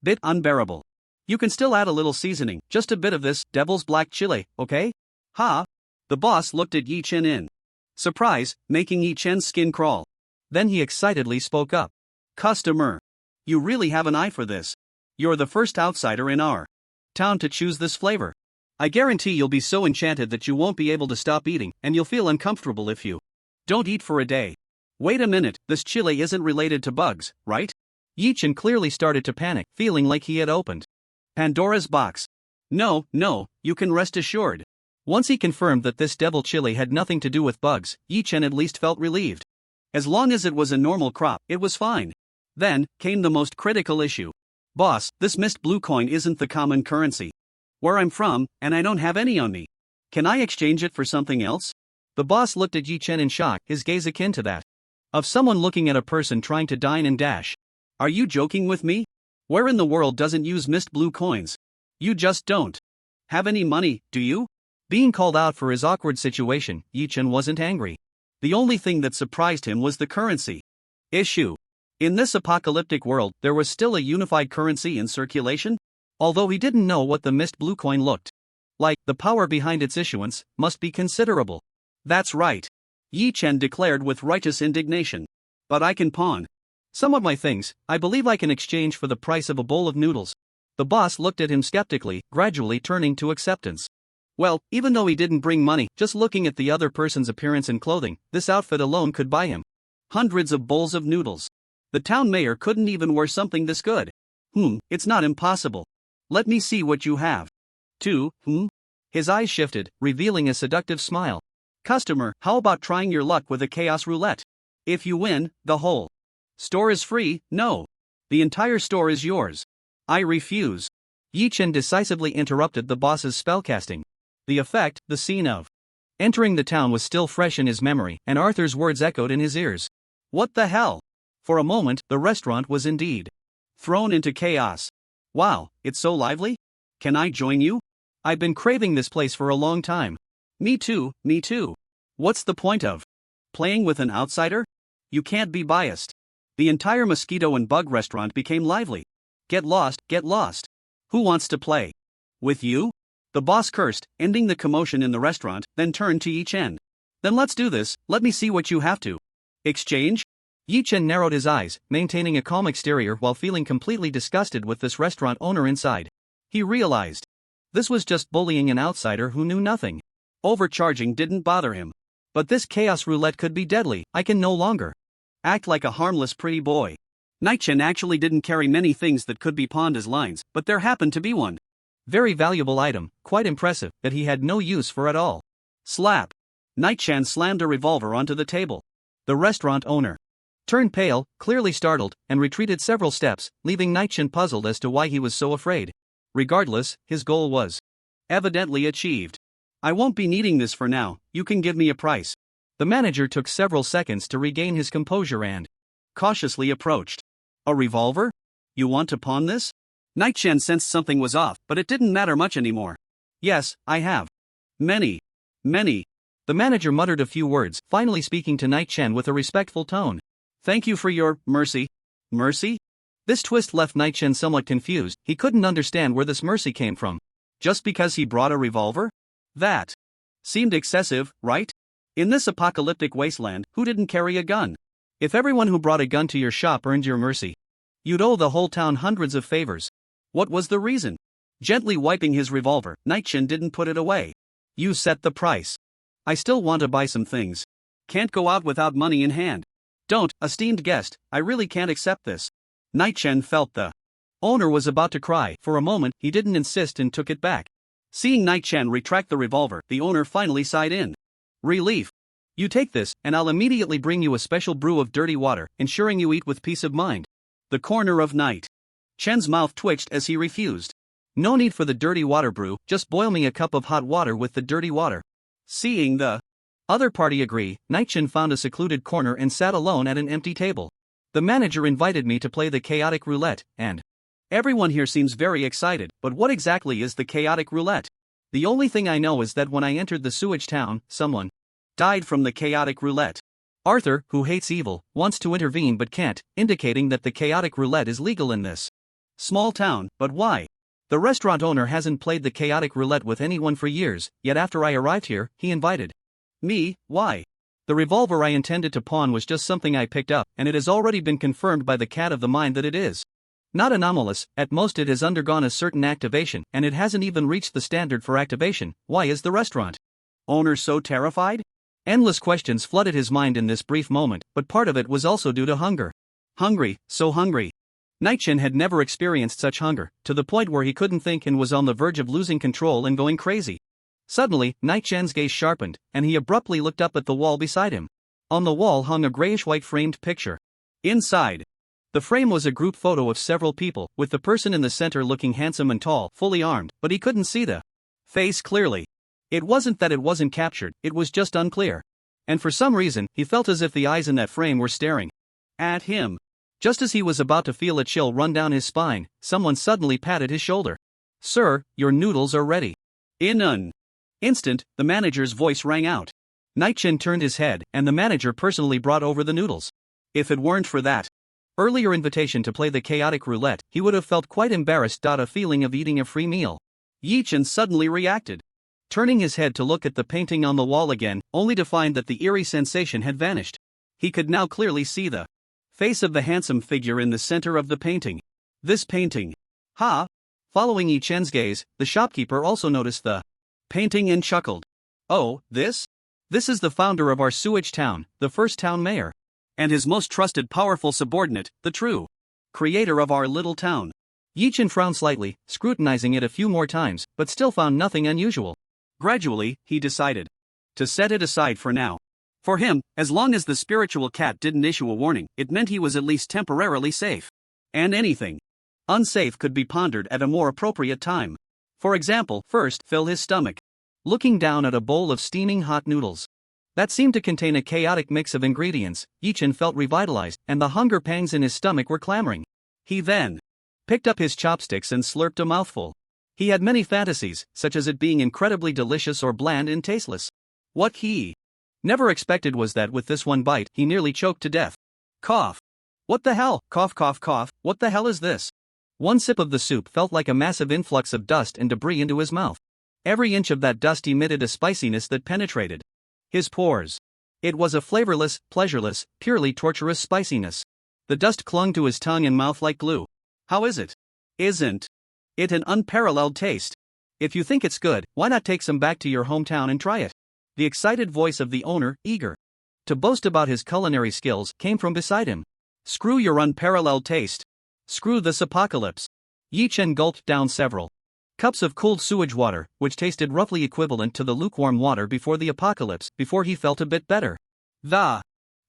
bit unbearable. You can still add a little seasoning, just a bit of this devil's black chile, okay? Ha! The boss looked at Yi Chen in surprise, making Yi Chen's skin crawl. Then he excitedly spoke up. Customer. You really have an eye for this. You're the first outsider in our town to choose this flavor. I guarantee you'll be so enchanted that you won't be able to stop eating, and you'll feel uncomfortable if you don't eat for a day. Wait a minute, this chili isn't related to bugs, right? Yi Chen clearly started to panic, feeling like he had opened Pandora's box. No, you can rest assured. Once he confirmed that this devil chili had nothing to do with bugs, Yi Chen at least felt relieved. As long as it was a normal crop, it was fine. Then came the most critical issue. Boss, this mist blue coin isn't the common currency where I'm from, and I don't have any on me. Can I exchange it for something else? The boss looked at Yi Chen in shock, his gaze akin to that of someone looking at a person trying to dine and dash. Are you joking with me? Where in the world doesn't use mist blue coins? You just don't have any money, do you? Being called out for his awkward situation, Yi Chen wasn't angry. The only thing that surprised him was the currency issue. In this apocalyptic world, there was still a unified currency in circulation? Although he didn't know what the mist blue coin looked like, the power behind its issuance must be considerable. That's right. Yi Chen declared with righteous indignation. But I can pawn some of my things. I believe I can exchange for the price of a bowl of noodles. The boss looked at him skeptically, gradually turning to acceptance. Well, even though he didn't bring money, just looking at the other person's appearance and clothing, this outfit alone could buy him hundreds of bowls of noodles. The town mayor couldn't even wear something this good. It's not impossible. Let me see what you have. His eyes shifted, revealing a seductive smile. Customer, how about trying your luck with a chaos roulette? If you win, the whole store is free. No. The entire store is yours. I refuse. Yi Chen decisively interrupted the boss's spellcasting. The effect, the scene of entering the town was still fresh in his memory, and Arthur's words echoed in his ears. What the hell? For a moment, the restaurant was indeed thrown into chaos. Wow, it's so lively? Can I join you? I've been craving this place for a long time. Me too. What's the point of playing with an outsider? You can't be biased. The entire mosquito and bug restaurant became lively. Get lost. Who wants to play with you? The boss cursed, ending the commotion in the restaurant, then turned to Yi Chen. Then let's do this, let me see what you have to exchange? Yi Chen narrowed his eyes, maintaining a calm exterior while feeling completely disgusted with this restaurant owner inside. He realized this was just bullying an outsider who knew nothing. Overcharging didn't bother him. But this chaos roulette could be deadly. I can no longer act like a harmless pretty boy. Night-Chen actually didn't carry many things that could be pawned as lines, but there happened to be one very valuable item, quite impressive, that he had no use for at all. Slap! Night-Chen slammed a revolver onto the table. The restaurant owner turned pale, clearly startled, and retreated several steps, leaving Night-Chen puzzled as to why he was so afraid. Regardless, his goal was evidently achieved. I won't be needing this for now, you can give me a price. The manager took several seconds to regain his composure and cautiously approached. A revolver? You want to pawn this? Night-Chen sensed something was off, but it didn't matter much anymore. Yes, I have. Many. The manager muttered a few words, finally speaking to Night-Chen with a respectful tone. Thank you for your mercy. Mercy? This twist left Night-Chen somewhat confused. He couldn't understand where this mercy came from. Just because he brought a revolver? That seemed excessive, right? In this apocalyptic wasteland, who didn't carry a gun? If everyone who brought a gun to your shop earned your mercy, you'd owe the whole town hundreds of favors. What was the reason? Gently wiping his revolver, Night-Chen didn't put it away. You set the price. I still want to buy some things. Can't go out without money in hand. Don't, esteemed guest, I really can't accept this. Night-Chen felt the owner was about to cry. For a moment, he didn't insist and took it back. Seeing Night-Chen retract the revolver, the owner finally sighed in relief. You take this, and I'll immediately bring you a special brew of dirty water, ensuring you eat with peace of mind. The corner of Night-Chen's mouth twitched as he refused. No need for the dirty water brew, just boil me a cup of hot water with the dirty water. Seeing the other party agree, Night-Chen found a secluded corner and sat alone at an empty table. The manager invited me to play the chaotic roulette, and everyone here seems very excited, but what exactly is the chaotic roulette? The only thing I know is that when I entered the sewage town, someone died from the chaotic roulette. Arthur, who hates evil, wants to intervene but can't, indicating that the chaotic roulette is legal in this small town, but why? The restaurant owner hasn't played the chaotic roulette with anyone for years, yet after I arrived here, he invited me. Why? The revolver I intended to pawn was just something I picked up, and it has already been confirmed by the cat of the mind that it is not anomalous. At most it has undergone a certain activation, and it hasn't even reached the standard for activation. Why is the restaurant owner so terrified? Endless questions flooded his mind in this brief moment, but part of it was also due to hunger. Hungry, so hungry. Night-Chen had never experienced such hunger, to the point where he couldn't think and was on the verge of losing control and going crazy. Suddenly, Night-Chen's gaze sharpened, and he abruptly looked up at the wall beside him. On the wall hung a grayish-white framed picture. Inside the frame was a group photo of several people, with the person in the center looking handsome and tall, fully armed, but he couldn't see the face clearly. It wasn't that it wasn't captured, it was just unclear. And for some reason, he felt as if the eyes in that frame were staring at him. Just as he was about to feel a chill run down his spine, someone suddenly patted his shoulder. Sir, your noodles are ready. In an instant, the manager's voice rang out. Night-Chen turned his head, and the manager personally brought over the noodles. If it weren't for that Earlier invitation to play the chaotic roulette, he would have felt quite embarrassed. A feeling of eating a free meal. Yi Chen suddenly reacted, Turning his head to look at the painting on the wall again, only to find that the eerie sensation had vanished. He could now clearly see the face of the handsome figure in the center of the painting. This painting. Ha! Following Yi Chen's gaze, the shopkeeper also noticed the painting and chuckled. Oh, this? This is the founder of our Sewage town, the first town mayor. And his most trusted powerful subordinate, the true creator of our little town. Yi Chen frowned slightly, scrutinizing it a few more times, but still found nothing unusual. Gradually, he decided to set it aside for now. For him, as long as the spiritual cat didn't issue a warning, it meant he was at least temporarily safe. And anything unsafe could be pondered at a more appropriate time. For example, first, fill his stomach. Looking down at a bowl of steaming hot noodles that seemed to contain a chaotic mix of ingredients, Yi Chen felt revitalized, and the hunger pangs in his stomach were clamoring. He then picked up his chopsticks and slurped a mouthful. He had many fantasies, such as it being incredibly delicious or bland and tasteless. What he never expected was that with this one bite, he nearly choked to death. Cough. What the hell? Cough, cough, cough. What the hell is this? One sip of the soup felt like a massive influx of dust and debris into his mouth. Every inch of that dust emitted a spiciness that penetrated his pores. It was a flavorless, pleasureless, purely torturous spiciness. The dust clung to his tongue and mouth like glue. How is it? Isn't it an unparalleled taste? If you think it's good, why not take some back to your hometown and try it? The excited voice of the owner, eager to boast about his culinary skills, came from beside him. Screw your unparalleled taste. Screw this apocalypse. Yi Chen gulped down several cups of cooled sewage water, which tasted roughly equivalent to the lukewarm water before the apocalypse, before he felt a bit better. The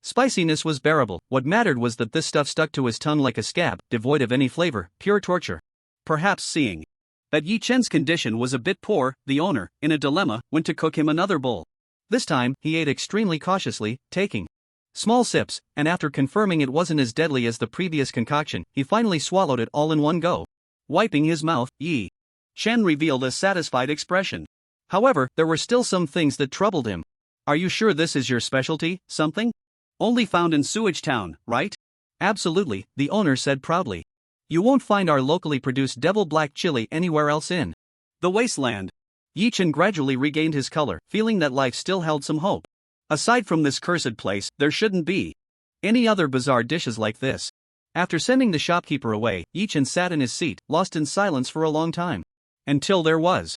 spiciness was bearable. What mattered was that this stuff stuck to his tongue like a scab, devoid of any flavor, pure torture. Perhaps seeing that Yi Chen's condition was a bit poor, the owner, in a dilemma, went to cook him another bowl. This time, he ate extremely cautiously, taking small sips, and after confirming it wasn't as deadly as the previous concoction, he finally swallowed it all in one go. Wiping his mouth, Yi Chen revealed a satisfied expression. However, there were still some things that troubled him. Are you sure this is your specialty, something only found in Sewage Town, right? Absolutely, the owner said proudly. You won't find our locally produced devil black chili anywhere else in the wasteland. Yi Chen gradually regained his color, feeling that life still held some hope. Aside from this cursed place, there shouldn't be any other bizarre dishes like this. After sending the shopkeeper away, Yi Chen sat in his seat, lost in silence for a long time. Until there was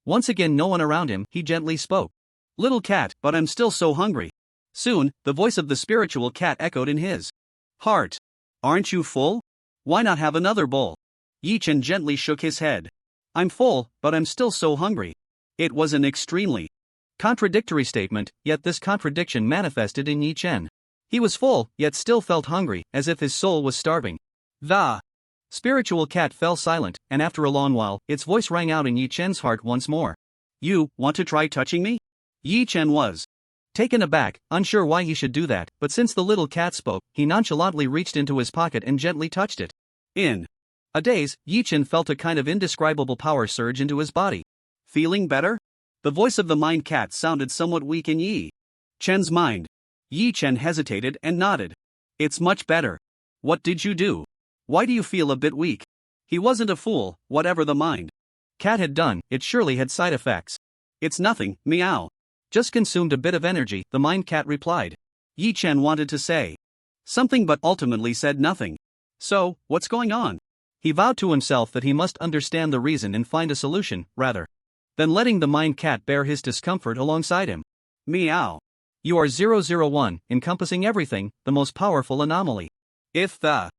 once again no one around him, he gently spoke. Little cat, but I'm still so hungry. Soon, the voice of the spiritual cat echoed in his heart. Aren't you full? Why not have another bowl? Yi Chen gently shook his head. I'm full, but I'm still so hungry. It was an extremely contradictory statement, yet this contradiction manifested in Yi Chen. He was full, yet still felt hungry, as if his soul was starving. The spiritual cat fell silent, and after a long while, its voice rang out in Yi Chen's heart once more. You want to try touching me? Yi Chen was taken aback, unsure why he should do that, but since the little cat spoke, he nonchalantly reached into his pocket and gently touched it. In a daze, Yi Chen felt a kind of indescribable power surge into his body. Feeling better? The voice of the mind cat sounded somewhat weak in Yi Chen's mind. Yi Chen hesitated and nodded. It's much better. What did you do? Why do you feel a bit weak? He wasn't a fool, whatever the mind cat had done, it surely had side effects. It's nothing, meow. Just consumed a bit of energy, the mind cat replied. Yi Chen wanted to say something but ultimately said nothing. So, what's going on? He vowed to himself that he must understand the reason and find a solution, rather than letting the mind cat bear his discomfort alongside him. Meow. You are 001, encompassing everything, the most powerful anomaly. If the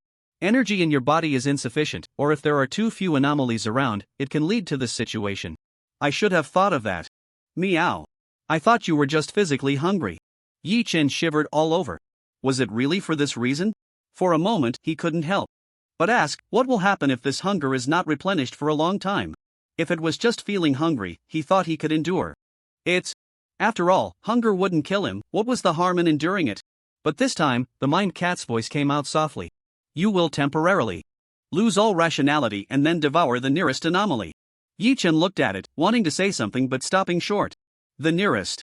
energy in your body is insufficient, or if there are too few anomalies around, it can lead to this situation. I should have thought of that. Meow. I thought you were just physically hungry. Yi Chen shivered all over. Was it really for this reason? For a moment, he couldn't help but ask, what will happen if this hunger is not replenished for a long time? If it was just feeling hungry, he thought he could endure. After all, hunger wouldn't kill him, what was the harm in enduring it? But this time, the mind cat's voice came out softly. You will temporarily lose all rationality and then devour the nearest anomaly. Yi Chen looked at it, wanting to say something but stopping short. The nearest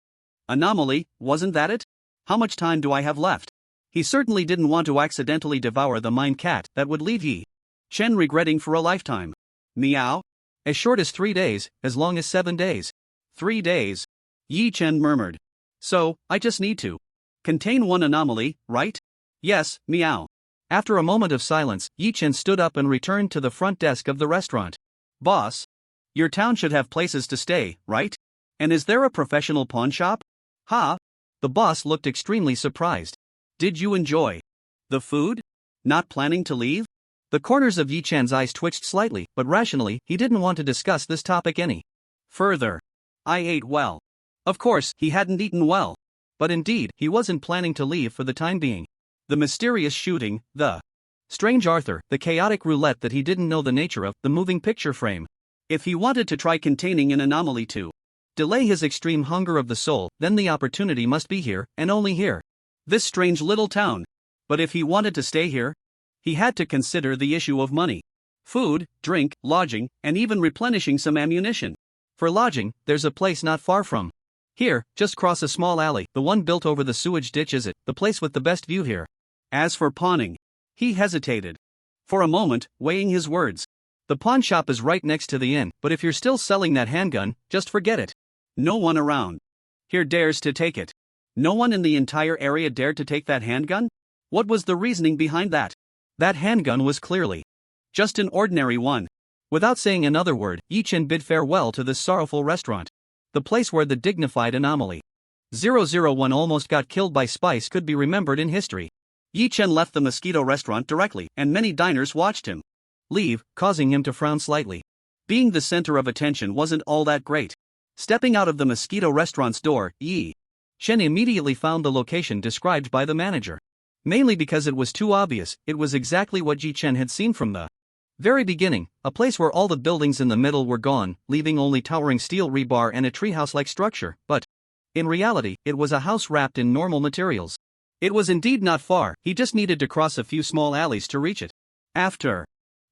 anomaly, wasn't that it? How much time do I have left? He certainly didn't want to accidentally devour the mine cat that would leave Yi Chen regretting for a lifetime. Meow? As short as 3 days, as long as 7 days. 3 days. Yi Chen murmured. So, I just need to contain one anomaly, right? Yes, meow. After a moment of silence, Yi Chen stood up and returned to the front desk of the restaurant. Boss? Your town should have places to stay, right? And is there a professional pawn shop? Ha? The boss looked extremely surprised. Did you enjoy the food? Not planning to leave? The corners of Yi Chen's eyes twitched slightly, but rationally, he didn't want to discuss this topic any further. I ate well. Of course, he hadn't eaten well. But indeed, he wasn't planning to leave for the time being. The mysterious shooting, the strange Arthur, the chaotic roulette that he didn't know the nature of, the moving picture frame. If he wanted to try containing an anomaly to delay his extreme hunger of the soul, then the opportunity must be here, and only here. This strange little town. But if he wanted to stay here, he had to consider the issue of money. Food, drink, lodging, and even replenishing some ammunition. For lodging, there's a place not far from here, just cross a small alley, the one built over the sewage ditch is it, the place with the best view here. As for pawning, he hesitated. For a moment, weighing his words. The pawn shop is right next to the inn, but if you're still selling that handgun, just forget it. No one around here dares to take it. No one in the entire area dared to take that handgun? What was the reasoning behind that? That handgun was clearly just an ordinary one. Without saying another word, Yi Chen bid farewell to this sorrowful restaurant. The place where the dignified Anomaly 001 almost got killed by Spice could be remembered in history. Yi Chen left the Mosquito restaurant directly, and many diners watched him leave, causing him to frown slightly. Being the center of attention wasn't all that great. Stepping out of the Mosquito restaurant's door, Yi Chen immediately found the location described by the manager. Mainly because it was too obvious, it was exactly what Yi Chen had seen from the very beginning, a place where all the buildings in the middle were gone, leaving only towering steel rebar and a treehouse-like structure, but in reality, it was a house wrapped in normal materials. It was indeed not far, he just needed to cross a few small alleys to reach it. After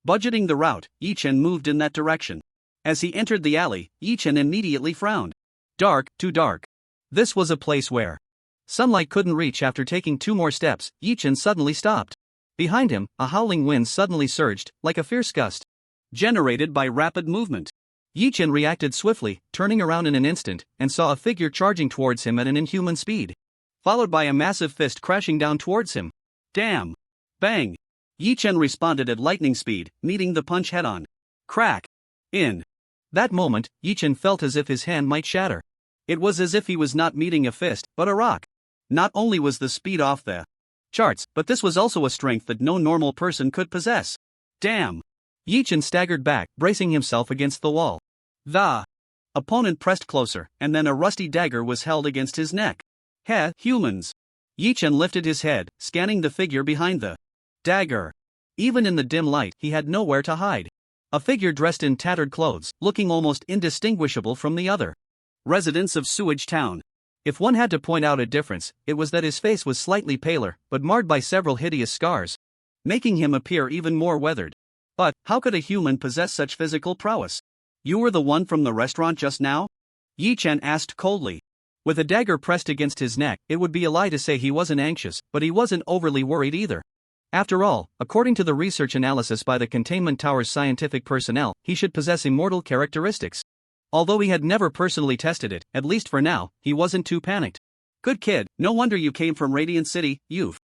budgeting the route, Yi Chen moved in that direction. As he entered the alley, Yi Chen immediately frowned. Dark, too dark. This was a place where sunlight couldn't reach. After taking 2 more steps, Yi Chen suddenly stopped. Behind him, a howling wind suddenly surged, like a fierce gust generated by rapid movement. Yi Chen reacted swiftly, turning around in an instant, and saw a figure charging towards him at an inhuman speed, followed by a massive fist crashing down towards him. Damn! Bang! Yi Chen responded at lightning speed, meeting the punch head-on. Crack! In that moment, Yi Chen felt as if his hand might shatter. It was as if he was not meeting a fist, but a rock. Not only was the speed off the charts, but this was also a strength that no normal person could possess. Damn! Yi Chen staggered back, bracing himself against the wall. The opponent pressed closer, and then a rusty dagger was held against his neck. Heh, humans! Yi Chen lifted his head, scanning the figure behind the dagger. Even in the dim light, he had nowhere to hide. A figure dressed in tattered clothes, looking almost indistinguishable from the other residents of Sewage Town. If one had to point out a difference, it was that his face was slightly paler, but marred by several hideous scars, making him appear even more weathered. But, how could a human possess such physical prowess? You were the one from the restaurant just now? Yi Chen asked coldly. With a dagger pressed against his neck, it would be a lie to say he wasn't anxious, but he wasn't overly worried either. After all, according to the research analysis by the Containment Tower's scientific personnel, he should possess immortal characteristics. Although he had never personally tested it, at least for now, he wasn't too panicked. Good kid, no wonder you came from Radiant City, you've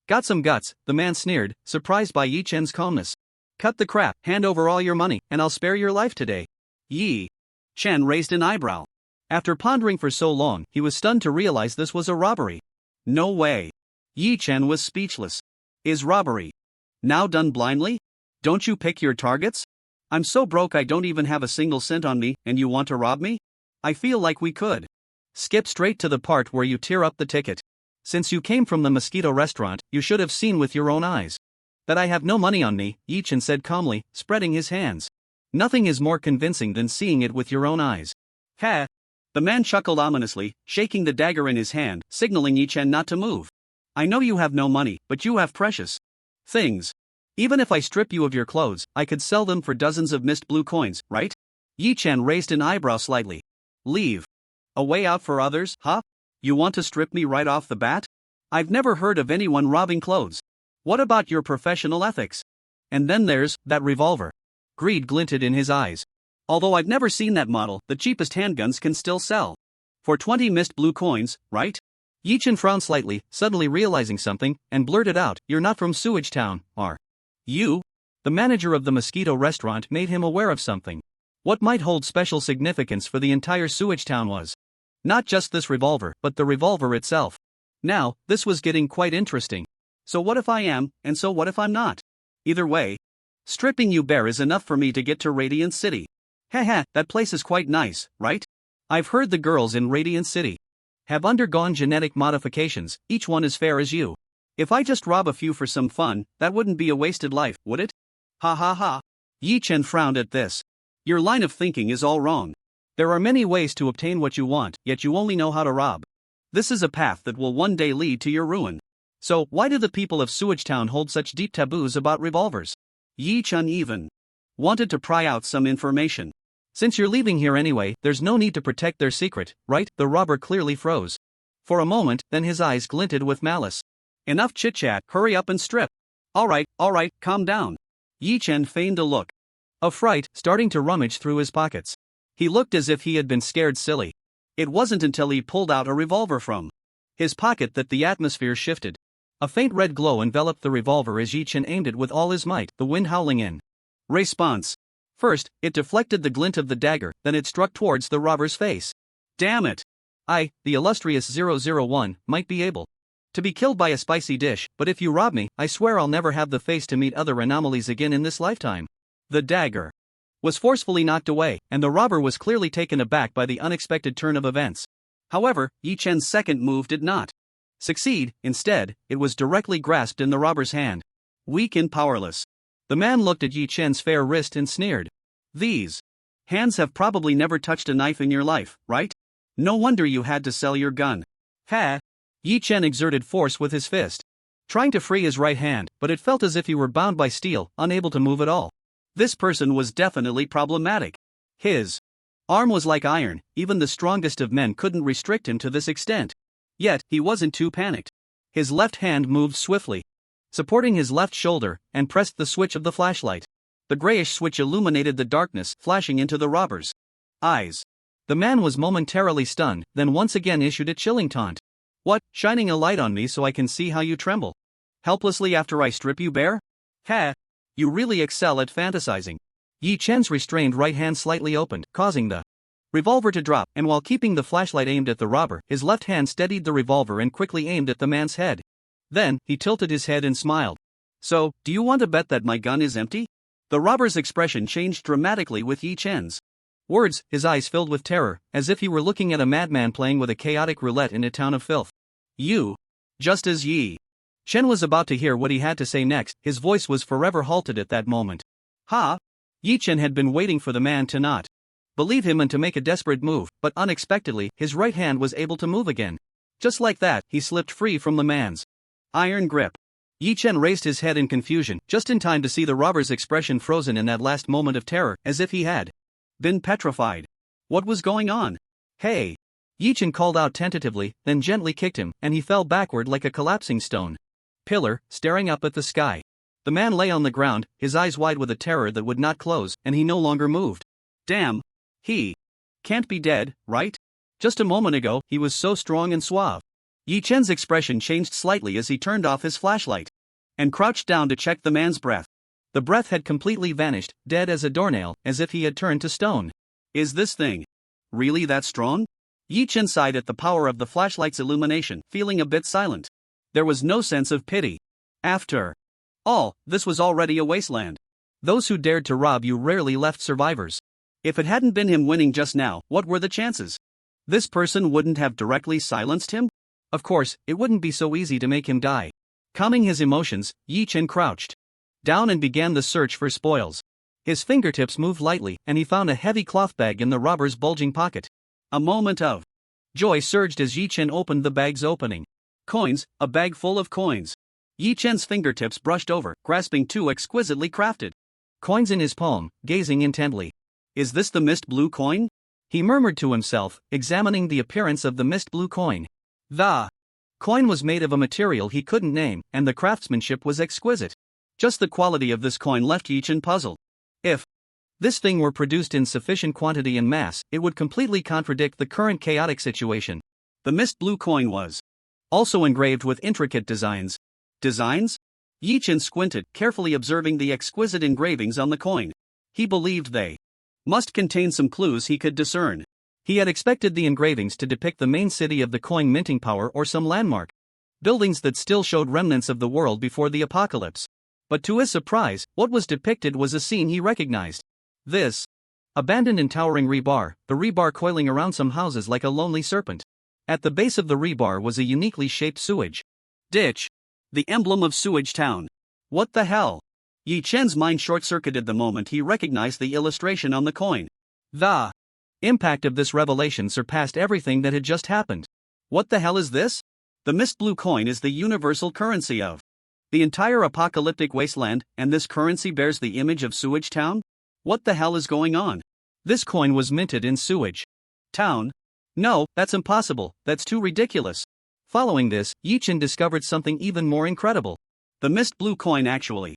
got some guts, the man sneered, surprised by Yi Chen's calmness. Cut the crap, hand over all your money, and I'll spare your life today. Yi Chen raised an eyebrow. After pondering for so long, he was stunned to realize this was a robbery. No way. Yi Chen was speechless. Is robbery now done blindly? Don't you pick your targets? I'm so broke I don't even have a single cent on me, and you want to rob me? I feel like we could skip straight to the part where you tear up the ticket. Since you came from the Mosquito restaurant, you should have seen with your own eyes that I have no money on me, Yi Chen said calmly, spreading his hands. Nothing is more convincing than seeing it with your own eyes. Ha! The man chuckled ominously, shaking the dagger in his hand, signaling Yi Chen not to move. I know you have no money, but you have precious things. Even if I strip you of your clothes, I could sell them for dozens of mist blue coins, right? Yi Chen raised an eyebrow slightly. Leave a way out for others, huh? You want to strip me right off the bat? I've never heard of anyone robbing clothes. What about your professional ethics? And then there's that revolver. Greed glinted in his eyes. Although I've never seen that model, the cheapest handguns can still sell. For 20 mist blue coins, right? Yi-chan frowned slightly, suddenly realizing something, and blurted out, "You're not from Sewage Town, are you?" The manager of the Mosquito restaurant made him aware of something. What might hold special significance for the entire Sewage Town was not just this revolver, but the revolver itself. Now, this was getting quite interesting. So what if I am, and so what if I'm not? Either way, stripping you bare is enough for me to get to Radiant City. Haha, that place is quite nice, right? I've heard the girls in Radiant City have undergone genetic modifications, each one as fair as you. If I just rob a few for some fun, that wouldn't be a wasted life, would it? Ha ha ha. Yi-chan frowned at this. Your line of thinking is all wrong. There are many ways to obtain what you want, yet you only know how to rob. This is a path that will one day lead to your ruin. So, why do the people of Sewage Town hold such deep taboos about revolvers? Yi-chan even wanted to pry out some information. Since you're leaving here anyway, there's no need to protect their secret, right? The robber clearly froze. For a moment, then his eyes glinted with malice. Enough chit-chat, hurry up and strip. Alright, calm down. Yi-chan feigned a look of fright, starting to rummage through his pockets. He looked as if he had been scared silly. It wasn't until he pulled out a revolver from his pocket that the atmosphere shifted. A faint red glow enveloped the revolver as Yi-chan aimed it with all his might, the wind howling in response. First, it deflected the glint of the dagger, then it struck towards the robber's face. Damn it! I, the illustrious 001, might be able to be killed by a spicy dish, but if you rob me, I swear I'll never have the face to meet other anomalies again in this lifetime. The dagger was forcefully knocked away, and the robber was clearly taken aback by the unexpected turn of events. However, Yi-chan's second move did not succeed. Instead, it was directly grasped in the robber's hand. Weak and powerless. The man looked at Yi-chan's fair wrist and sneered. These hands have probably never touched a knife in your life, right? No wonder you had to sell your gun. Ha! Yi-chan exerted force with his fist, trying to free his right hand, but it felt as if he were bound by steel, unable to move at all. This person was definitely problematic. His arm was like iron, even the strongest of men couldn't restrict him to this extent. Yet, he wasn't too panicked. His left hand moved swiftly, supporting his left shoulder, and pressed the switch of the flashlight. The grayish switch illuminated the darkness, flashing into the robber's eyes. The man was momentarily stunned, then once again issued a chilling taunt. What, shining a light on me so I can see how you tremble helplessly after I strip you bare? Ha! You really excel at fantasizing. Yi-chan's restrained right hand slightly opened, causing the revolver to drop, and while keeping the flashlight aimed at the robber, his left hand steadied the revolver and quickly aimed at the man's head. Then, he tilted his head and smiled. So, do you want to bet that my gun is empty? The robber's expression changed dramatically with Yi-chan's words, his eyes filled with terror, as if he were looking at a madman playing with a chaotic roulette in a town of filth. You. Just as Yi-chan was about to hear what he had to say next, his voice was forever halted at that moment. Ha! Yi-chan had been waiting for the man to not believe him and to make a desperate move, but unexpectedly, his right hand was able to move again. Just like that, he slipped free from the man's iron grip. Yi-chan raised his head in confusion, just in time to see the robber's expression frozen in that last moment of terror, as if he had been petrified. What was going on? Hey! Yi-chan called out tentatively, then gently kicked him, and he fell backward like a collapsing stone pillar, staring up at the sky. The man lay on the ground, his eyes wide with a terror that would not close, and he no longer moved. Damn! He can't be dead, right? Just a moment ago, he was so strong and suave. Yi-chan's expression changed slightly as he turned off his flashlight and crouched down to check the man's breath. The breath had completely vanished, dead as a doornail, as if he had turned to stone. Is this thing really that strong? Yi-chan sighed at the power of the flashlight's illumination, feeling a bit silent. There was no sense of pity. After all, this was already a wasteland. Those who dared to rob you rarely left survivors. If it hadn't been him winning just now, what were the chances? This person wouldn't have directly silenced him? Of course, it wouldn't be so easy to make him die. Calming his emotions, Yi-chan crouched down and began the search for spoils. His fingertips moved lightly, and he found a heavy cloth bag in the robber's bulging pocket. A moment of joy surged as Yi-chan opened the bag's opening. Coins, a bag full of coins. Yi-chan's fingertips brushed over, grasping two exquisitely crafted coins in his palm, gazing intently. Is this the mist blue coin? He murmured to himself, examining the appearance of the mist blue coin. The Coin was made of a material he couldn't name, and the craftsmanship was exquisite. Just the quality of this coin left Yichin puzzled. If this thing were produced in sufficient quantity and mass, it would completely contradict the current chaotic situation. the mist blue coin was Also engraved with intricate designs. Designs? Yichin squinted, carefully observing the exquisite engravings on the coin. He believed they must contain some clues he could discern. He had expected the engravings to depict the main city of the coin minting power or some landmark. Buildings that still showed remnants of the world before the apocalypse. But to his surprise, what was depicted was a scene he recognized. This abandoned and towering rebar, the rebar coiling around some houses like a lonely serpent. At the base of the rebar was a uniquely shaped sewage ditch. The emblem of Sewage Town. What the hell? Yi Chen's mind short-circuited the moment he recognized the illustration on the coin. The impact of this revelation surpassed everything that had just happened. What the hell is this? The mist blue coin is the universal currency of the entire apocalyptic wasteland, and this currency bears the image of Sewage Town? What the hell is going on? This coin was minted in Sewage Town? No, that's impossible, that's too ridiculous. Following this, Yichin discovered something even more incredible. The mist blue coin actually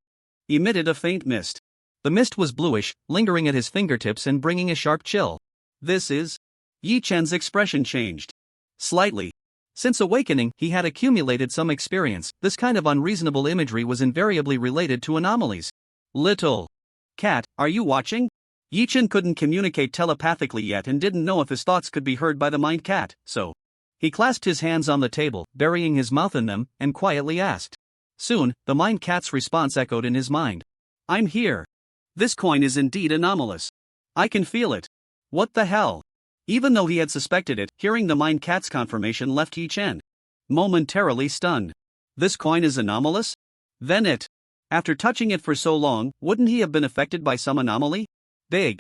emitted a faint mist. The mist was bluish, lingering at his fingertips and bringing a sharp chill. This is... Yi Chen's expression changed slightly. Since awakening, he had accumulated some experience. This kind of unreasonable imagery was invariably related to anomalies. Little cat, are you watching? Yi Chen couldn't communicate telepathically yet and didn't know if his thoughts could be heard by the mind cat, so he clasped his hands on the table, burying his mouth in them, and quietly asked. Soon, the mind cat's response echoed in his mind. I'm here. This coin is indeed anomalous. I can feel it. What the hell? Even though he had suspected it, hearing the mind cat's confirmation left Yi Chen momentarily stunned. This coin is anomalous? Then after touching it for so long, wouldn't he have been affected by some anomaly? Big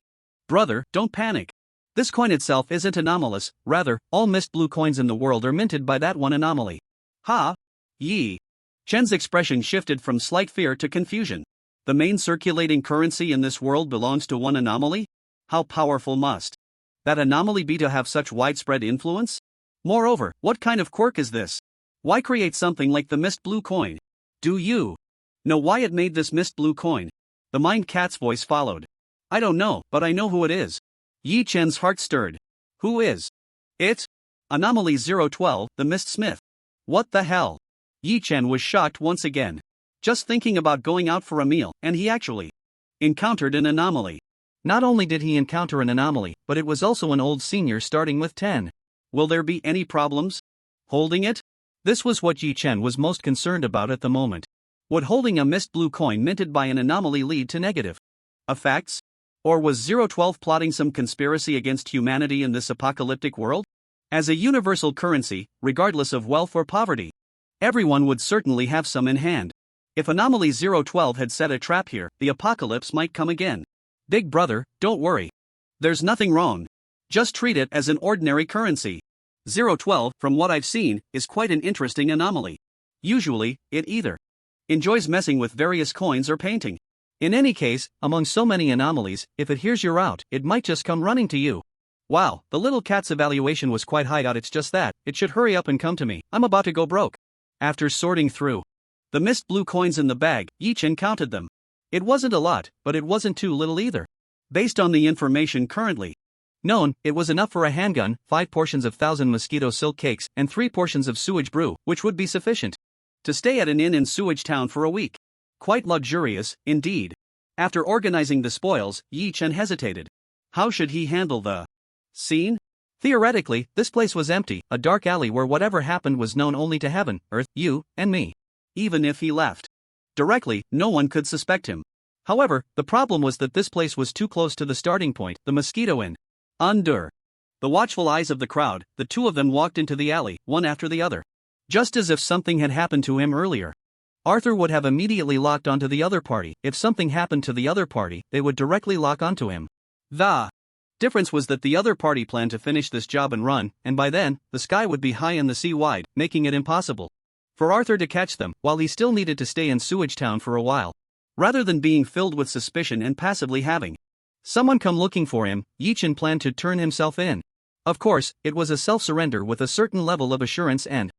brother, don't panic. This coin itself isn't anomalous, rather, all mist blue coins in the world are minted by that one anomaly. Ha! Yi Chen's expression shifted from slight fear to confusion. The main circulating currency in this world belongs to one anomaly? How powerful must that anomaly be to have such widespread influence? Moreover, what kind of quirk is this? Why create something like the mist blue coin? Do you know why it made this mist blue coin? The mind cat's voice followed. I don't know, but I know who it is. Yi Chen's heart stirred. Who is it? Anomaly 012, the Mist Smith. What the hell? Yi Chen was shocked once again. Just thinking about going out for a meal, and he actually encountered an anomaly. Not only did he encounter an anomaly, but it was also an old senior starting with 10. Will there be any problems holding it? This was what Yi Chen was most concerned about at the moment. Would holding a mist blue coin minted by an anomaly lead to negative effects? Or was 012 plotting some conspiracy against humanity in this apocalyptic world? As a universal currency, regardless of wealth or poverty, everyone would certainly have some in hand. If Anomaly 012 had set a trap here, the apocalypse might come again. Big brother, don't worry. There's nothing wrong. Just treat it as an ordinary currency. 012, from what I've seen, is quite an interesting anomaly. Usually, it either enjoys messing with various coins or painting. In any case, among so many anomalies, if it hears you're out, it might just come running to you. Wow, the little cat's evaluation was quite high out. It's just that, it should hurry up and come to me. I'm about to go broke. After sorting through the mist blue coins in the bag, Yi Chen counted them. It wasn't a lot, but it wasn't too little either. Based on the information currently known, it was enough for a handgun, 5 portions of 1,000 mosquito silk cakes, and 3 portions of sewage brew, which would be sufficient to stay at an inn in Sewage Town for a week. Quite luxurious, indeed. After organizing the spoils, Yi Chen hesitated. How should he handle the scene? Theoretically, this place was empty, a dark alley where whatever happened was known only to heaven, earth, you, and me. Even if he left directly, no one could suspect him. However, the problem was that this place was too close to the starting point, the Mosquito Inn. Under the watchful eyes of the crowd, the two of them walked into the alley, one after the other. Just as if something had happened to him earlier. Arthur would have immediately locked onto the other party. If something happened to the other party, they would directly lock onto him. The difference was that the other party planned to finish this job and run, and by then, the sky would be high and the sea wide, making it impossible for Arthur to catch them, while he still needed to stay in Sewage Town for a while. Rather than being filled with suspicion and passively having someone come looking for him, Yi Chen planned to turn himself in. Of course, it was a self-surrender with a certain level of assurance and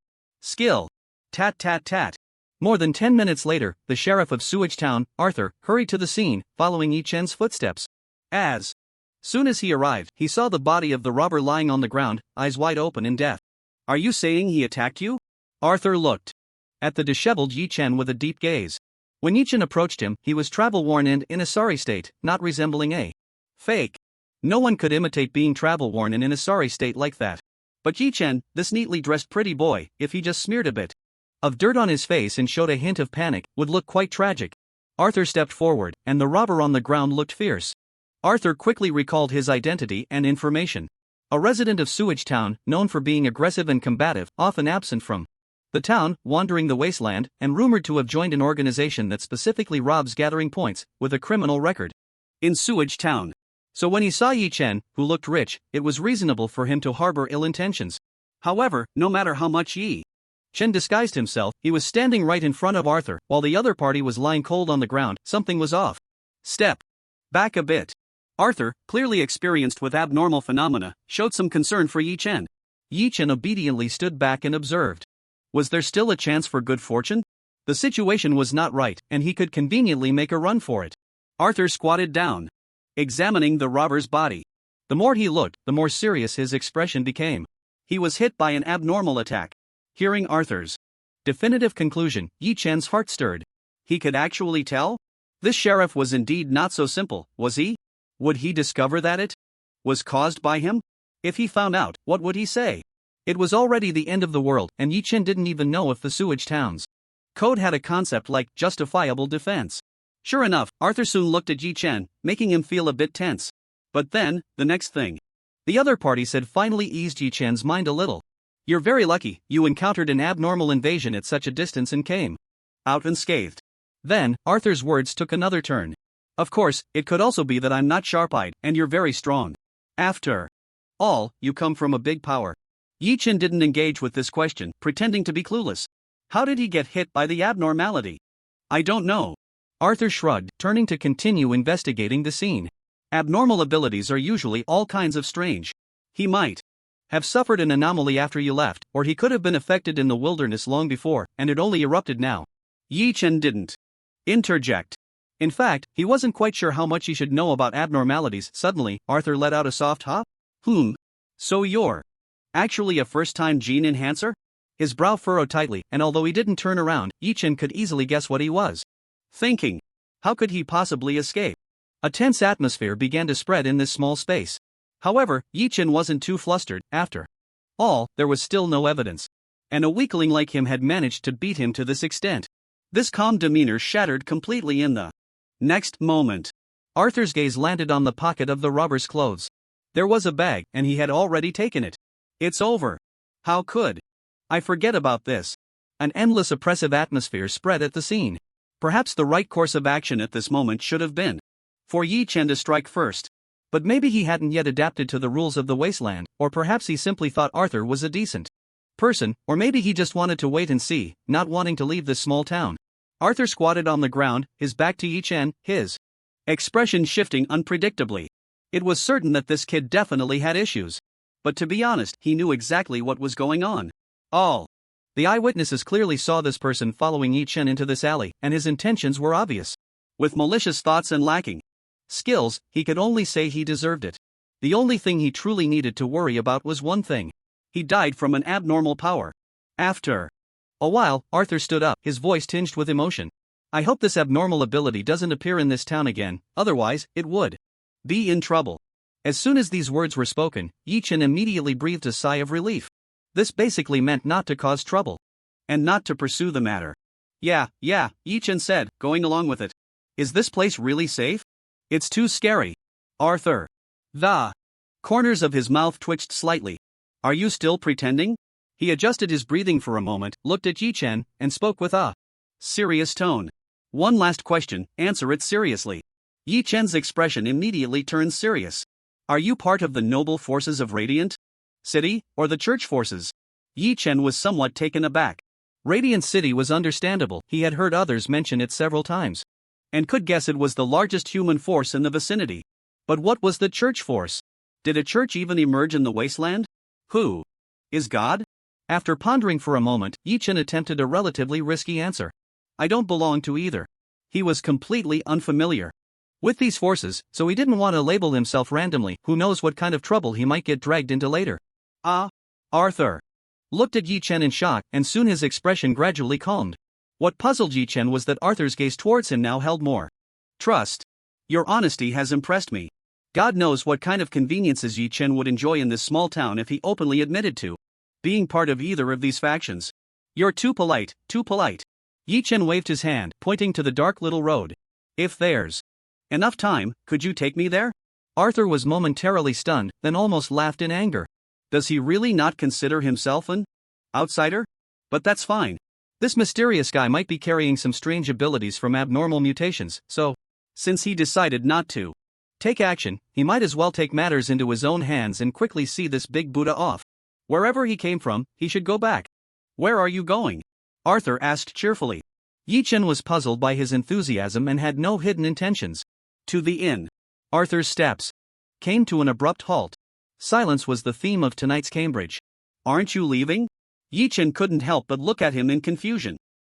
Skill. Tat tat tat. More than 10 minutes later, the sheriff of Sewage Town, Arthur, hurried to the scene, following Yi Chen's footsteps. As soon as he arrived, he saw the body of the robber lying on the ground, eyes wide open in death. Are you saying he attacked you? Arthur looked at the disheveled Yi Chen with a deep gaze. When Yi Chen approached him, he was travel-worn and in a sorry state, not resembling a fake. No one could imitate being travel-worn and in a sorry state like that. But Yi Chen, this neatly dressed pretty boy, if he just smeared a bit of dirt on his face and showed a hint of panic, would look quite tragic. Arthur stepped forward, and the robber on the ground looked fierce. Arthur quickly recalled his identity and information. A resident of Sewage Town, known for being aggressive and combative, often absent from the town, wandering the wasteland, and rumored to have joined an organization that specifically robs gathering points, with a criminal record in Sewage Town. So when he saw Yi Chen, who looked rich, it was reasonable for him to harbor ill intentions. However, no matter how much Yi Chen disguised himself, he was standing right in front of Arthur, while the other party was lying cold on the ground. Something was off. Step back a bit. Arthur, clearly experienced with abnormal phenomena, showed some concern for Yi Chen. Yi Chen obediently stood back and observed. Was there still a chance for good fortune? The situation was not right, and he could conveniently make a run for it. Arthur squatted down, examining the robber's body. The more he looked, the more serious his expression became. He was hit by an abnormal attack. Hearing Arthur's definitive conclusion, Yi Chen's heart stirred. He could actually tell? This sheriff was indeed not so simple, was he? Would he discover that it was caused by him? If he found out, what would he say? It was already the end of the world, and Yi Chen didn't even know if the Sewage Town's code had a concept like justifiable defense. Sure enough, Arthur soon looked at Yi Chen, making him feel a bit tense. But then, the next thing the other party said finally eased Yi Chen's mind a little. You're very lucky, you encountered an abnormal invasion at such a distance and came out unscathed. Then, Arthur's words took another turn. Of course, it could also be that I'm not sharp-eyed, and you're very strong. After all, you come from a big power. Yi Chen didn't engage with this question, pretending to be clueless. How did he get hit by the abnormality? I don't know. Arthur shrugged, turning to continue investigating the scene. Abnormal abilities are usually all kinds of strange. He might have suffered an anomaly after you left, or he could have been affected in the wilderness long before, and it only erupted now. Yi Chen didn't interject. In fact, he wasn't quite sure how much he should know about abnormalities. Suddenly, Arthur let out a soft "huh?" So you're actually a first-time gene enhancer? His brow furrowed tightly, and although he didn't turn around, Yi Chen could easily guess what he was thinking. How could he possibly escape? A tense atmosphere began to spread in this small space. However, Yi Chen wasn't too flustered. After all, there was still no evidence. And a weakling like him had managed to beat him to this extent. This calm demeanor shattered completely in the next moment. Arthur's gaze landed on the pocket of the robber's clothes. There was a bag, and he had already taken it. It's over. How could I forget about this? An endless oppressive atmosphere spread at the scene. Perhaps the right course of action at this moment should have been for Yi Chen to strike first. But maybe he hadn't yet adapted to the rules of the wasteland, or perhaps he simply thought Arthur was a decent person, or maybe he just wanted to wait and see, not wanting to leave this small town. Arthur squatted on the ground, his back to Yi Chen, his expression shifting unpredictably. It was certain that this kid definitely had issues. But to be honest, he knew exactly what was going on. All the eyewitnesses clearly saw this person following Yi Chen into this alley, and his intentions were obvious. With malicious thoughts and lacking skills, he could only say he deserved it. The only thing he truly needed to worry about was one thing. He died from an abnormal power. After a while, Arthur stood up, his voice tinged with emotion. I hope this abnormal ability doesn't appear in this town again, otherwise, it would be in trouble. As soon as these words were spoken, Yi Chen immediately breathed a sigh of relief. This basically meant not to cause trouble. And not to pursue the matter. Yeah, Yi Chen said, going along with it. Is this place really safe? It's too scary. Arthur. The corners of his mouth twitched slightly. Are you still pretending? He adjusted his breathing for a moment, looked at Yi Chen, and spoke with a serious tone. One last question, answer it seriously. Yi Chen's expression immediately turned serious. Are you part of the noble forces of Radiant City, or the church forces? Yi Chen was somewhat taken aback. Radiant City was understandable, he had heard others mention it several times. And could guess it was the largest human force in the vicinity. But what was the church force? Did a church even emerge in the wasteland? Who is God? After pondering for a moment, Yi Chen attempted a relatively risky answer. I don't belong to either. He was completely unfamiliar with these forces, so he didn't want to label himself randomly. Who knows what kind of trouble he might get dragged into later. Arthur looked at Yi Chen in shock, and soon his expression gradually calmed. What puzzled Yi Chen was that Arthur's gaze towards him now held more trust. Your honesty has impressed me. God knows what kind of conveniences Yi Chen would enjoy in this small town if he openly admitted to being part of either of these factions. You're too polite, too polite. Yi Chen waved his hand, pointing to the dark little road. If there's enough time, could you take me there? Arthur was momentarily stunned, then almost laughed in anger. Does he really not consider himself an outsider? But that's fine. This mysterious guy might be carrying some strange abilities from abnormal mutations, so since he decided not to take action, he might as well take matters into his own hands and quickly see this big Buddha off. Wherever he came from, he should go back. Where are you going? Arthur asked cheerfully. Yi Chen was puzzled by his enthusiasm and had no hidden intentions. To the inn. Arthur's steps came to an abrupt halt. Silence was the theme of tonight's Cambridge. Aren't you leaving? Yi Chen couldn't help but look at him in confusion.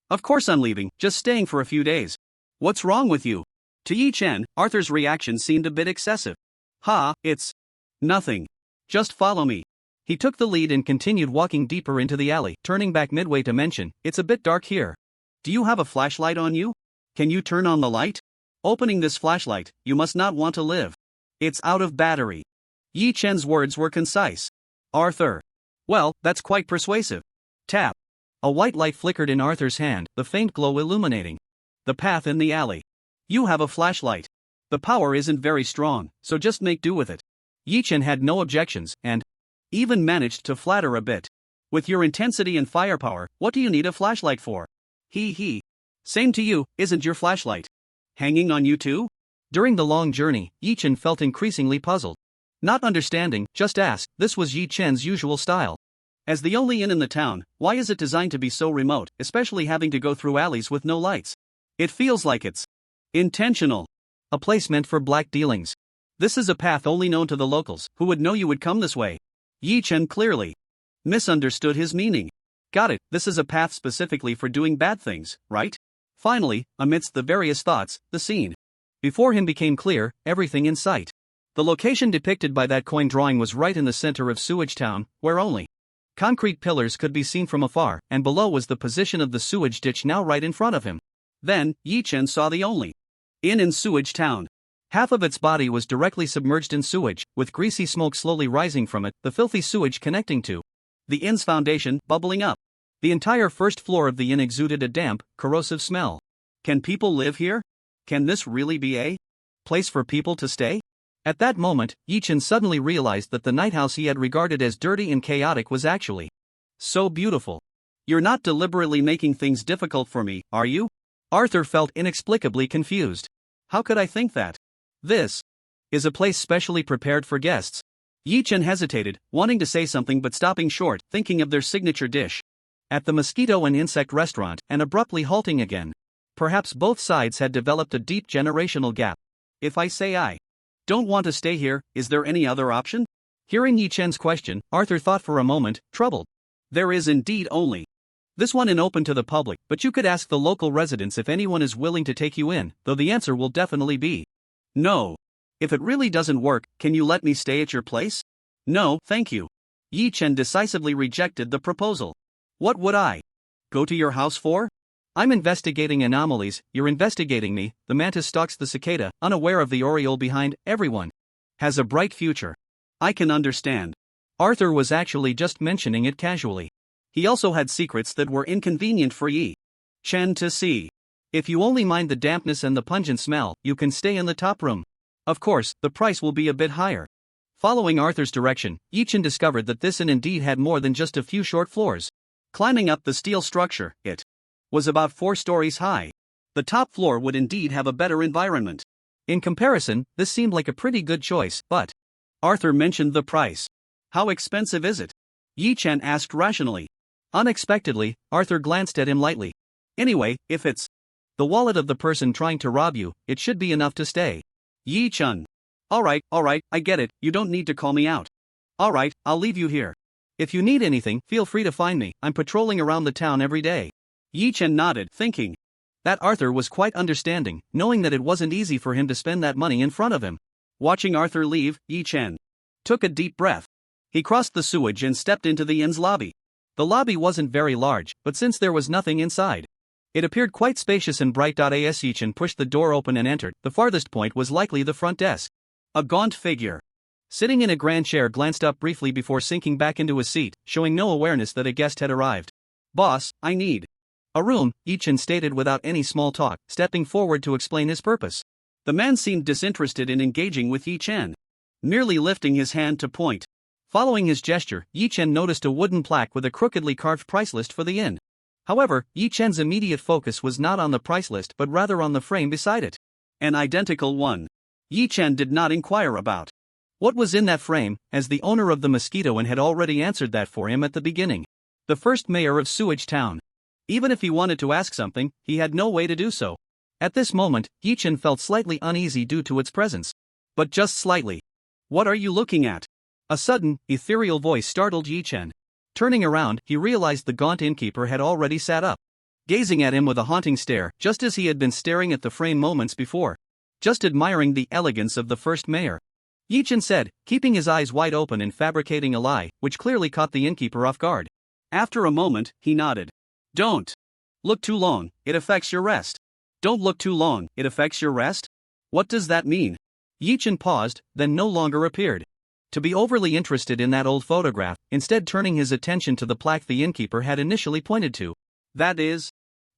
Of course I'm leaving, just staying for a few days. What's wrong with you? To Yi Chen, Arthur's reaction seemed a bit excessive. It's nothing. Just follow me. He took the lead and continued walking deeper into the alley, turning back midway to mention, it's a bit dark here. Do you have a flashlight on you? Can you turn on the light? Opening this flashlight, you must not want to live. It's out of battery. Yi Chen's words were concise. Arthur. Well, that's quite persuasive. Tap. A white light flickered in Arthur's hand, the faint glow illuminating the path in the alley. You have a flashlight. The power isn't very strong, so just make do with it. Yi Chen had no objections, and even managed to flatter a bit. With your intensity and firepower, what do you need a flashlight for? Same to you, isn't your flashlight hanging on you too? During the long journey, Yi Chen felt increasingly puzzled. Not understanding, just asked. This was Yi Chen's usual style. As the only inn in the town, why is it designed to be so remote, especially having to go through alleys with no lights? It feels like it's intentional. A place meant for black dealings. This is a path only known to the locals, who would know you would come this way. Yi Chen clearly misunderstood his meaning. Got it, this is a path specifically for doing bad things, right? Finally, amidst the various thoughts, the scene before him became clear, everything in sight. The location depicted by that coin drawing was right in the center of Sewage Town, where only concrete pillars could be seen from afar, and below was the position of the sewage ditch now right in front of him. Then, Yi Chen saw the only inn in Sewage Town. Half of its body was directly submerged in sewage, with greasy smoke slowly rising from it, the filthy sewage connecting to the inn's foundation, bubbling up. The entire first floor of the inn exuded a damp, corrosive smell. Can people live here? Can this really be a place for people to stay? At that moment, Yi Chen suddenly realized that the night house he had regarded as dirty and chaotic was actually so beautiful. You're not deliberately making things difficult for me, are you? Arthur felt inexplicably confused. How could I think that? This is a place specially prepared for guests. Yi Chen hesitated, wanting to say something but stopping short, thinking of their signature dish at the mosquito and insect restaurant, and abruptly halting again. Perhaps both sides had developed a deep generational gap. If I say I don't want to stay here, is there any other option? Hearing Yi Chen's question, Arthur thought for a moment, troubled. There is indeed only this one inn open to the public, but you could ask the local residents if anyone is willing to take you in, though the answer will definitely be no. If it really doesn't work, can you let me stay at your place? No, thank you. Yi Chen decisively rejected the proposal. What would I go to your house for? I'm investigating anomalies, you're investigating me. The mantis stalks the cicada, unaware of the oriole behind. Everyone has a bright future. I can understand. Arthur was actually just mentioning it casually. He also had secrets that were inconvenient for Yi Chen to see. If you only mind the dampness and the pungent smell, you can stay in the top room. Of course, the price will be a bit higher. Following Arthur's direction, Yi Chen discovered that this inn indeed had more than just a few short floors. Climbing up the steel structure, it was about 4 stories high. The top floor would indeed have a better environment. In comparison, this seemed like a pretty good choice, but Arthur mentioned the price. How expensive is it? Yi Chen asked rationally. Unexpectedly, Arthur glanced at him lightly. Anyway, if it's the wallet of the person trying to rob you, it should be enough to stay. Yi Chen. Alright, I get it, you don't need to call me out. Alright, I'll leave you here. If you need anything, feel free to find me. I'm patrolling around the town every day. Yi Chen nodded, thinking that Arthur was quite understanding, knowing that it wasn't easy for him to spend that money in front of him. Watching Arthur leave, Yi Chen took a deep breath. He crossed the sewage and stepped into the inn's lobby. The lobby wasn't very large, but since there was nothing inside, it appeared quite spacious and bright. As Yi Chen pushed the door open and entered, the farthest point was likely the front desk. A gaunt figure, sitting in a grand chair, glanced up briefly before sinking back into his seat, showing no awareness that a guest had arrived. "Boss, I need a room," Yi Chen stated without any small talk, stepping forward to explain his purpose. The man seemed disinterested in engaging with Yi Chen, merely lifting his hand to point. Following his gesture, Yi Chen noticed a wooden plaque with a crookedly carved price list for the inn. However, Yi Chen's immediate focus was not on the price list but rather on the frame beside it. An identical one. Yi Chen did not inquire about what was in that frame, as the owner of the Mosquito Inn had already answered that for him at the beginning. The first mayor of Sewage Town. Even if he wanted to ask something, he had no way to do so. At this moment, Yi Chen felt slightly uneasy due to its presence. But just slightly. "What are you looking at?" A sudden, ethereal voice startled Yi Chen. Turning around, he realized the gaunt innkeeper had already sat up, gazing at him with a haunting stare, just as he had been staring at the frame moments before, just admiring the elegance of the first mayor. Yi Chen said, keeping his eyes wide open and fabricating a lie, which clearly caught the innkeeper off guard. After a moment, he nodded. "Don't look too long, it affects your rest." "Don't look too long, it affects your rest? What does that mean?" Yi Chen paused, then no longer appeared to be overly interested in that old photograph, instead turning his attention to the plaque the innkeeper had initially pointed to. That is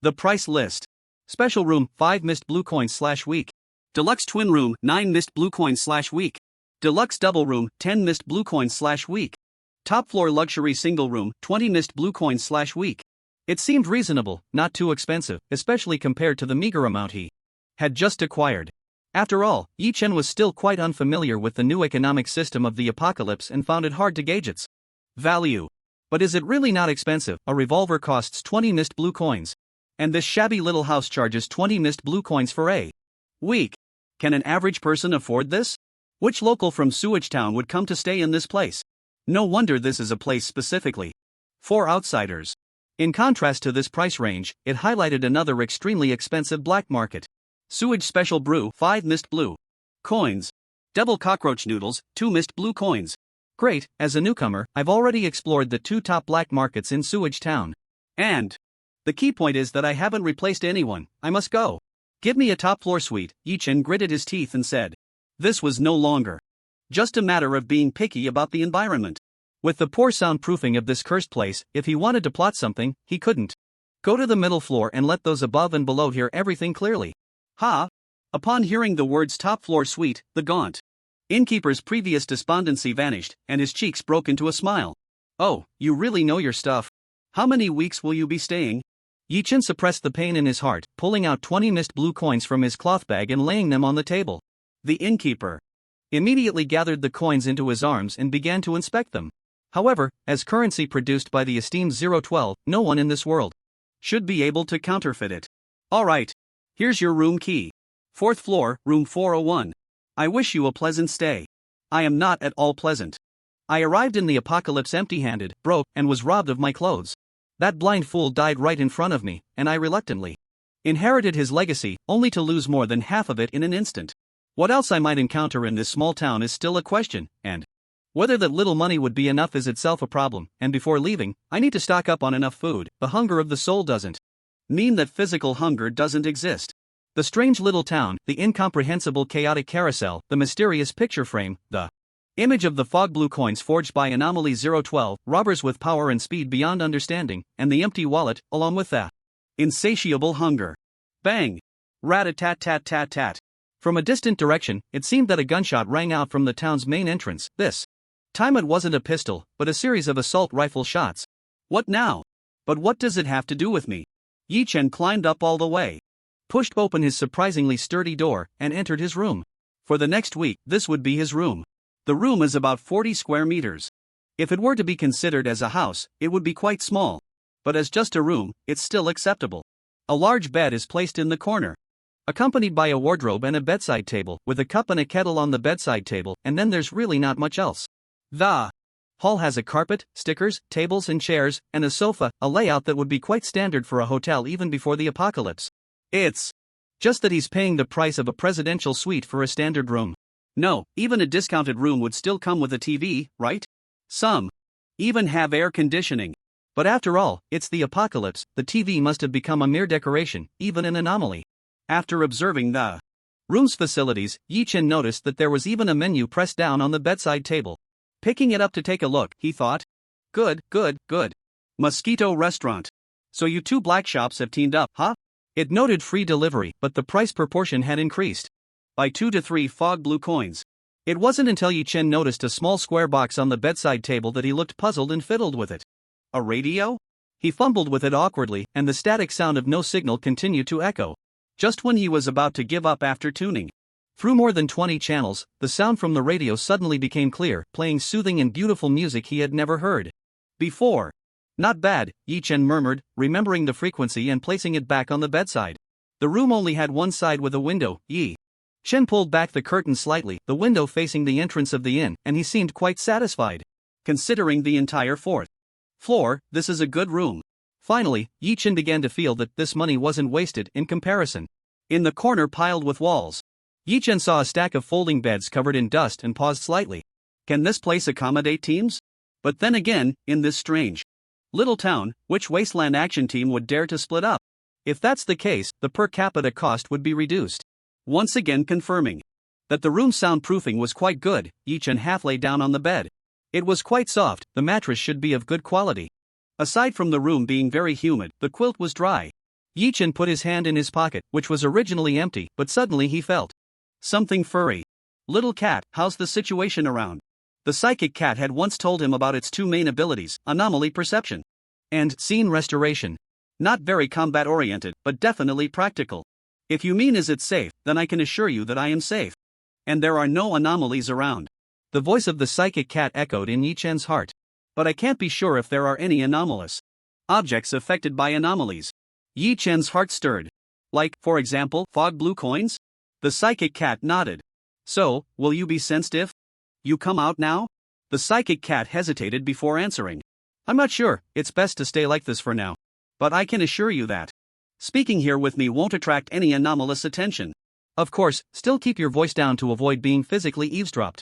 the price list. Special room, 5 missed blue coins/week. Deluxe twin room, 9 missed blue coins/week. Deluxe double room, 10 missed blue coins/week. Top floor luxury single room, 20 missed blue coins/week. It seemed reasonable, not too expensive, especially compared to the meager amount he had just acquired. After all, Yi Chen was still quite unfamiliar with the new economic system of the apocalypse and found it hard to gauge its value. But is it really not expensive? A revolver costs 20 missed blue coins. And this shabby little house charges 20 missed blue coins for a week. Can an average person afford this? Which local from Sewage Town would come to stay in this place? No wonder this is a place specifically for outsiders. In contrast to this price range, it highlighted another extremely expensive black market. Sewage Special Brew, 5 missed blue coins. Double cockroach noodles, 2 missed blue coins. Great, as a newcomer, I've already explored the 2 top black markets in Sewage Town. And the key point is that I haven't replaced anyone. I must go. Give me a top floor suite. Yi Chen gritted his teeth and said. This was no longer just a matter of being picky about the environment. With the poor soundproofing of this cursed place, if he wanted to plot something, he couldn't go to the middle floor and let those above and below hear everything clearly. Ha! Upon hearing the words top floor suite, the gaunt innkeeper's previous despondency vanished, and his cheeks broke into a smile. Oh, you really know your stuff. How many weeks will you be staying? Yi Chen suppressed the pain in his heart, pulling out 20 missed blue coins from his cloth bag and laying them on the table. The innkeeper immediately gathered the coins into his arms and began to inspect them. However, as currency produced by the esteemed 012, no one in this world should be able to counterfeit it. All right. Here's your room key. 4th floor, room 401. I wish you a pleasant stay. I am not at all pleasant. I arrived in the apocalypse empty-handed, broke, and was robbed of my clothes. That blind fool died right in front of me, and I reluctantly inherited his legacy, only to lose more than half of it in an instant. What else I might encounter in this small town is still a question, and whether that little money would be enough is itself a problem, and before leaving, I need to stock up on enough food. The hunger of the soul doesn't mean that physical hunger doesn't exist. The strange little town, the incomprehensible chaotic carousel, the mysterious picture frame, the image of the fog blue coins forged by Anomaly 012, robbers with power and speed beyond understanding, and the empty wallet, along with that insatiable hunger. Bang! Rat-a-tat-tat-tat-tat. From a distant direction, it seemed that a gunshot rang out from the town's main entrance. This time it wasn't a pistol, but a series of assault rifle shots. What now? But what does it have to do with me? Yi Chen climbed up all the way, pushed open his surprisingly sturdy door, and entered his room. For the next week, this would be his room. The room is about 40 square meters. If it were to be considered as a house, it would be quite small. But as just a room, it's still acceptable. A large bed is placed in the corner, accompanied by a wardrobe and a bedside table, with a cup and a kettle on the bedside table, and then there's really not much else. The Hall has a carpet, stickers, tables and chairs, and a sofa, a layout that would be quite standard for a hotel even before the apocalypse. It's just that he's paying the price of a presidential suite for a standard room. No, even a discounted room would still come with a TV, right? Some even have air conditioning. But after all, it's the apocalypse, the TV must have become a mere decoration, even an anomaly. After observing the room's facilities, Yi-Chen noticed that there was even a menu pressed down on the bedside table. Picking it up to take a look, he thought. Good. Mosquito restaurant. So you two black shops have teamed up, huh? It noted free delivery, but the price per portion had increased by 2 to 3 fog blue coins. It wasn't until Yi-Chen noticed a small square box on the bedside table that he looked puzzled and fiddled with it. A radio? He fumbled with it awkwardly, and the static sound of no signal continued to echo. Just when he was about to give up after tuning through more than 20 channels, the sound from the radio suddenly became clear, playing soothing and beautiful music he had never heard before. Not bad, Yi-Chen murmured, remembering the frequency and placing it back on the bedside. The room only had one side with a window. Yi-Chen pulled back the curtain slightly, the window facing the entrance of the inn, and he seemed quite satisfied. Considering the entire fourth floor, this is a good room. Finally, Yi-Chen began to feel that this money wasn't wasted in comparison. In the corner piled with walls, Yi-Chen saw a stack of folding beds covered in dust and paused slightly. Can this place accommodate teams? But then again, in this strange little town, which wasteland action team would dare to split up? If that's the case, the per capita cost would be reduced. Once again confirming that the room's soundproofing was quite good, Yi-Chen half lay down on the bed. It was quite soft, the mattress should be of good quality. Aside from the room being very humid, the quilt was dry. Yi-Chen put his hand in his pocket, which was originally empty, but suddenly he felt something furry. Little cat, how's the situation around? The psychic cat had once told him about its two main abilities, anomaly perception and scene restoration. Not very combat-oriented, but definitely practical. If you mean is it safe, then I can assure you that I am safe. And there are no anomalies around. The voice of the psychic cat echoed in Yi-Chen's heart. But I can't be sure if there are any anomalous objects affected by anomalies. Yi-Chen's heart stirred. Like, for example, fog blue coins? The psychic cat nodded. So, will you be sensed if you come out now? The psychic cat hesitated before answering. I'm not sure, it's best to stay like this for now. But I can assure you that speaking here with me won't attract any anomalous attention. Of course, still keep your voice down to avoid being physically eavesdropped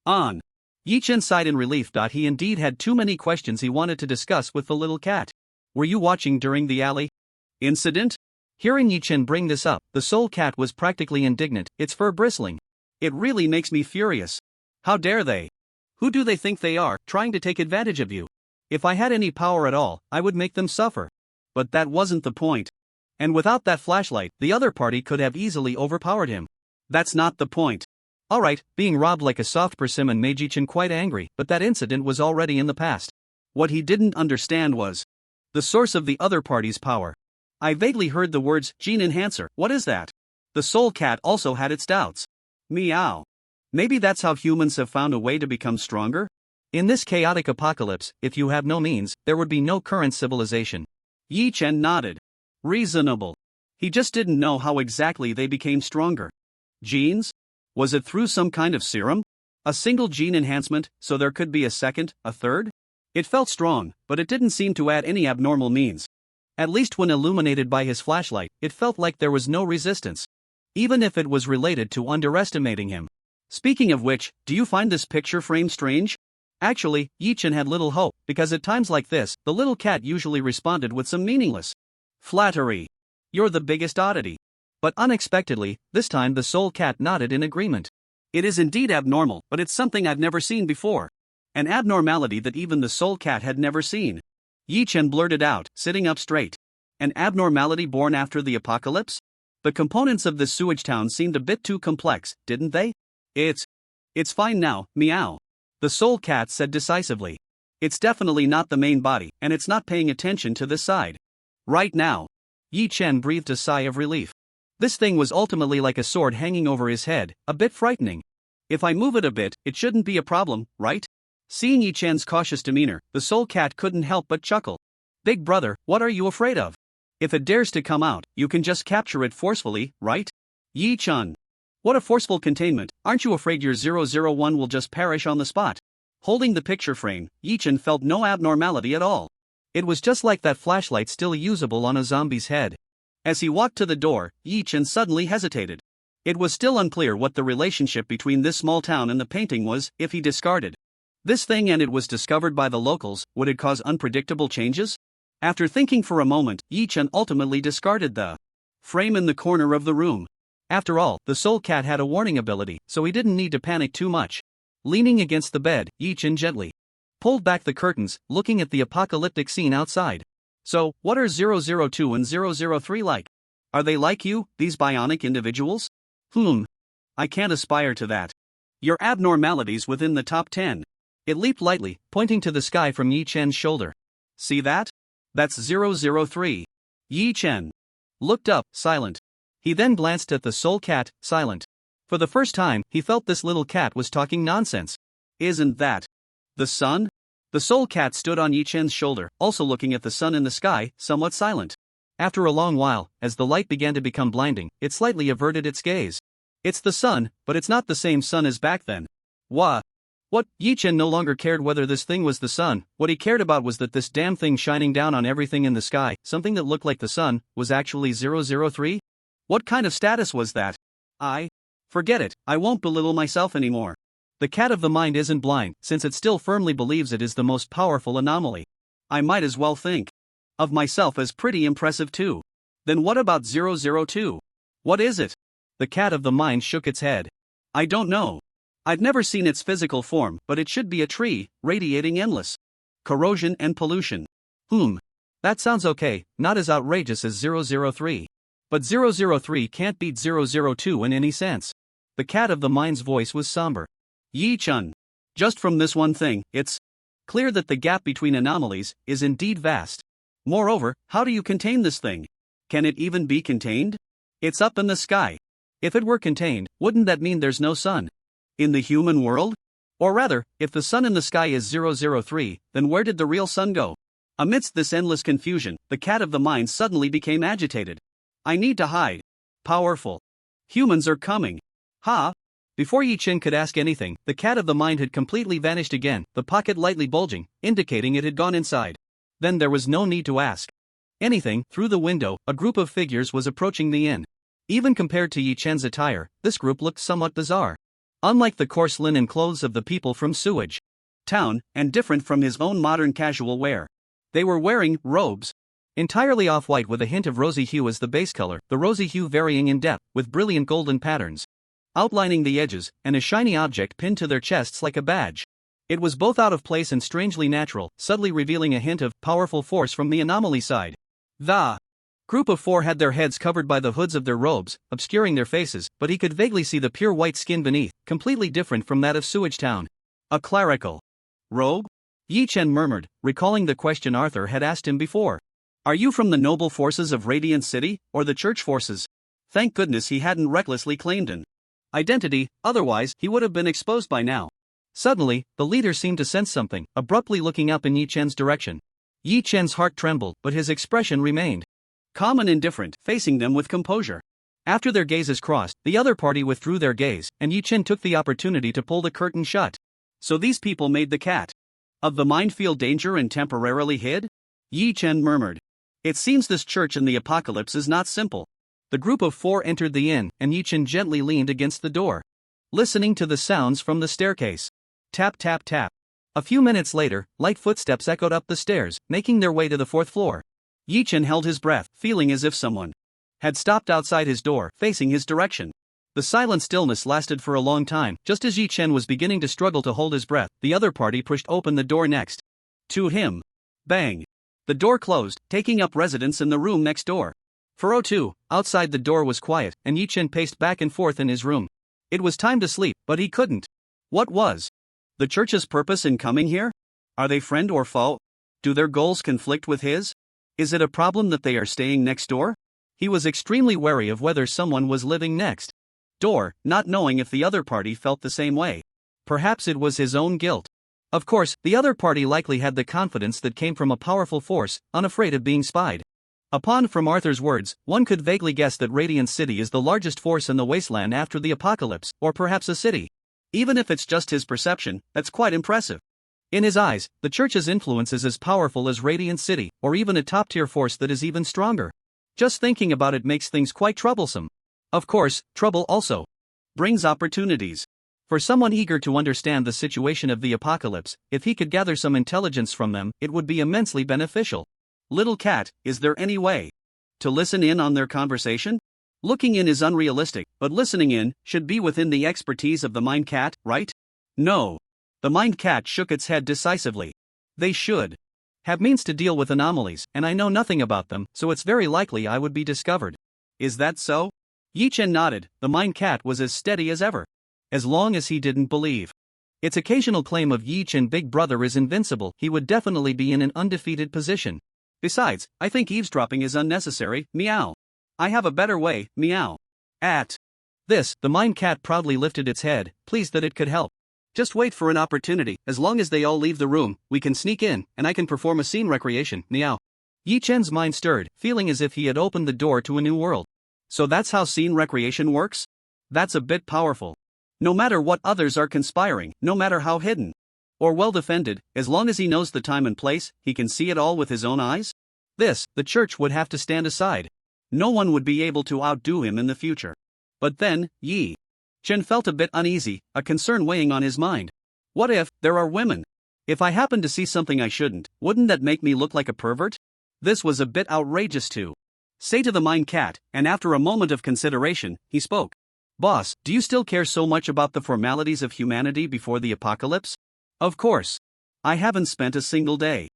on. Yi-Chen sighed in relief. He indeed had too many questions he wanted to discuss with the little cat. Were you watching during the alley incident? Hearing Yi-Chen bring this up, the soul cat was practically indignant, its fur bristling. It really makes me furious. How dare they? Who do they think they are, trying to take advantage of you? If I had any power at all, I would make them suffer. But that wasn't the point. And without that flashlight, the other party could have easily overpowered him. That's not the point. Alright, being robbed like a soft persimmon made Yi-Chen quite angry, but that incident was already in the past. What he didn't understand was the source of the other party's power. I vaguely heard the words, gene enhancer, what is that? The soul cat also had its doubts. Meow. Maybe that's how humans have found a way to become stronger? In this chaotic apocalypse, if you have no means, there would be no current civilization. Yi-Chen nodded. Reasonable. He just didn't know how exactly they became stronger. Genes? Was it through some kind of serum? A single gene enhancement, so there could be a second, a third? It felt strong, but it didn't seem to add any abnormal means. At least when illuminated by his flashlight, it felt like there was no resistance. Even if it was related to underestimating him. Speaking of which, do you find this picture frame strange? Actually, Yi-Chen had little hope, because at times like this, the little cat usually responded with some meaningless flattery. You're the biggest oddity. But unexpectedly, this time the soul cat nodded in agreement. It is indeed abnormal, but it's something I've never seen before. An abnormality that even the soul cat had never seen. Yi-Chen blurted out, sitting up straight. An abnormality born after the apocalypse? The components of this sewage town seemed a bit too complex, didn't they? It's fine now, meow. The soul cat said decisively. It's definitely not the main body, and it's not paying attention to this side. Right now. Yi-Chen breathed a sigh of relief. This thing was ultimately like a sword hanging over his head, a bit frightening. If I move it a bit, it shouldn't be a problem, right? Seeing Yi-Chen's cautious demeanor, the soul cat couldn't help but chuckle. Big brother, what are you afraid of? If it dares to come out, you can just capture it forcefully, right? Yi-Chen. What a forceful containment, aren't you afraid your 001 will just perish on the spot? Holding the picture frame, Yi-chan felt no abnormality at all. It was just like that flashlight still usable on a zombie's head. As he walked to the door, Yi-chan suddenly hesitated. It was still unclear what the relationship between this small town and the painting was if he discarded this thing and it was discovered by the locals. Would it cause unpredictable changes? After thinking for a moment, Yi-chan ultimately discarded the frame in the corner of the room. After all, the soul cat had a warning ability, so he didn't need to panic too much. Leaning against the bed, Yi-chan gently pulled back the curtains, looking at the apocalyptic scene outside. So, what are 002 and 003 like? Are they like you, these bionic individuals? I can't aspire to that. Your abnormalities within the top 10. It leaped lightly, pointing to the sky from Yi-chan's shoulder. See that? That's 003. Yi-chan looked up, silent. He then glanced at the soul cat, silent. For the first time, he felt this little cat was talking nonsense. Isn't that the sun? The soul cat stood on Yi-chan's shoulder, also looking at the sun in the sky, somewhat silent. After a long while, as the light began to become blinding, it slightly averted its gaze. It's the sun, but it's not the same sun as back then. What? Yi-chan no longer cared whether this thing was the sun. What he cared about was that this damn thing shining down on everything in the sky, something that looked like the sun, was actually 003? What kind of status was that? Forget it, I won't belittle myself anymore. The cat of the mind isn't blind, since it still firmly believes it is the most powerful anomaly. I might as well think of myself as pretty impressive too. Then what about 002? What is it? The cat of the mind shook its head. I don't know. I've never seen its physical form, but it should be a tree, radiating endless corrosion and pollution. That sounds okay, not as outrageous as 003. But 003 can't beat 002 in any sense. The cat of the mind's voice was somber. Yi-chan. Just from this one thing, it's clear that the gap between anomalies is indeed vast. Moreover, how do you contain this thing? Can it even be contained? It's up in the sky. If it were contained, wouldn't that mean there's no sun in the human world? Or rather, if the sun in the sky is 003, then where did the real sun go? Amidst this endless confusion, the cat of the mind suddenly became agitated. I need to hide. Powerful humans are coming. Before Yi-chan could ask anything, the cat of the mind had completely vanished again, the pocket lightly bulging, indicating it had gone inside. Then there was no need to ask anything. Through the window, a group of figures was approaching the inn. Even compared to Yi-chan's attire, this group looked somewhat bizarre. Unlike the coarse linen clothes of the people from Sewage town, and different from his own modern casual wear. They were wearing robes. Entirely off-white with a hint of rosy hue as the base color, the rosy hue varying in depth, with brilliant golden patterns outlining the edges, and a shiny object pinned to their chests like a badge. It was both out of place and strangely natural, subtly revealing a hint of powerful force from the anomaly side. The group of four had their heads covered by the hoods of their robes, obscuring their faces, but he could vaguely see the pure white skin beneath, completely different from that of Sewage Town. A clerical robe? Yi-chan murmured, recalling the question Arthur had asked him before. Are you from the noble forces of Radiant City, or the church forces? Thank goodness he hadn't recklessly claimed an identity, otherwise he would have been exposed by now. Suddenly, the leader seemed to sense something, abruptly looking up in Yi-chan's direction. Yi-chan's heart trembled, but his expression remained calm and indifferent, facing them with composure. After their gazes crossed, the other party withdrew their gaze, and Yi-chan took the opportunity to pull the curtain shut. So these people made the cat of the mind feel danger and temporarily hid? Yi-chan murmured. It seems this church in the apocalypse is not simple. The group of four entered the inn, and Yi-chan gently leaned against the door, listening to the sounds from the staircase. Tap tap tap. A few minutes later, light footsteps echoed up the stairs, making their way to the fourth floor. Yi-chan held his breath, feeling as if someone had stopped outside his door, facing his direction. The silent stillness lasted for a long time. Just as Yi-chan was beginning to struggle to hold his breath, the other party pushed open the door next to him. Bang! The door closed, taking up residence in the room next door. For 02, outside the door was quiet, and Yi-chan paced back and forth in his room. It was time to sleep, but he couldn't. What was the church's purpose in coming here? Are they friend or foe? Do their goals conflict with his? Is it a problem that they are staying next door? He was extremely wary of whether someone was living next door, not knowing if the other party felt the same way. Perhaps it was his own guilt. Of course, the other party likely had the confidence that came from a powerful force, unafraid of being spied upon. From Arthur's words, one could vaguely guess that Radiant City is the largest force in the wasteland after the apocalypse, or perhaps a city. Even if it's just his perception, that's quite impressive. In his eyes, the church's influence is as powerful as Radiant City, or even a top-tier force that is even stronger. Just thinking about it makes things quite troublesome. Of course, trouble also brings opportunities. For someone eager to understand the situation of the apocalypse, if he could gather some intelligence from them, it would be immensely beneficial. Little cat, is there any way to listen in on their conversation? Looking in is unrealistic, but listening in should be within the expertise of the mind cat, right? No. The mind cat shook its head decisively. They should have means to deal with anomalies, and I know nothing about them, so it's very likely I would be discovered. Is that so? Yi Chen nodded. The mind cat was as steady as ever. As long as he didn't believe its occasional claim of Yi Chen Big Brother is invincible, he would definitely be in an undefeated position. Besides, I think eavesdropping is unnecessary, meow. I have a better way, meow. At this, the mind cat proudly lifted its head, pleased that it could help. Just wait for an opportunity. As long as they all leave the room, we can sneak in, and I can perform a scene recreation, meow. Yi Chen's mind stirred, feeling as if he had opened the door to a new world. So that's how scene recreation works? That's a bit powerful. No matter what others are conspiring, no matter how hidden or well defended, as long as he knows the time and place, he can see it all with his own eyes? This, the church would have to stand aside. No one would be able to outdo him in the future. But then, Yi Chen felt a bit uneasy, a concern weighing on his mind. What if there are women? If I happen to see something I shouldn't, wouldn't that make me look like a pervert? This was a bit outrageous to say to the mind cat, and after a moment of consideration, he spoke. Boss, do you still care so much about the formalities of humanity before the apocalypse? Of course. I haven't spent a single day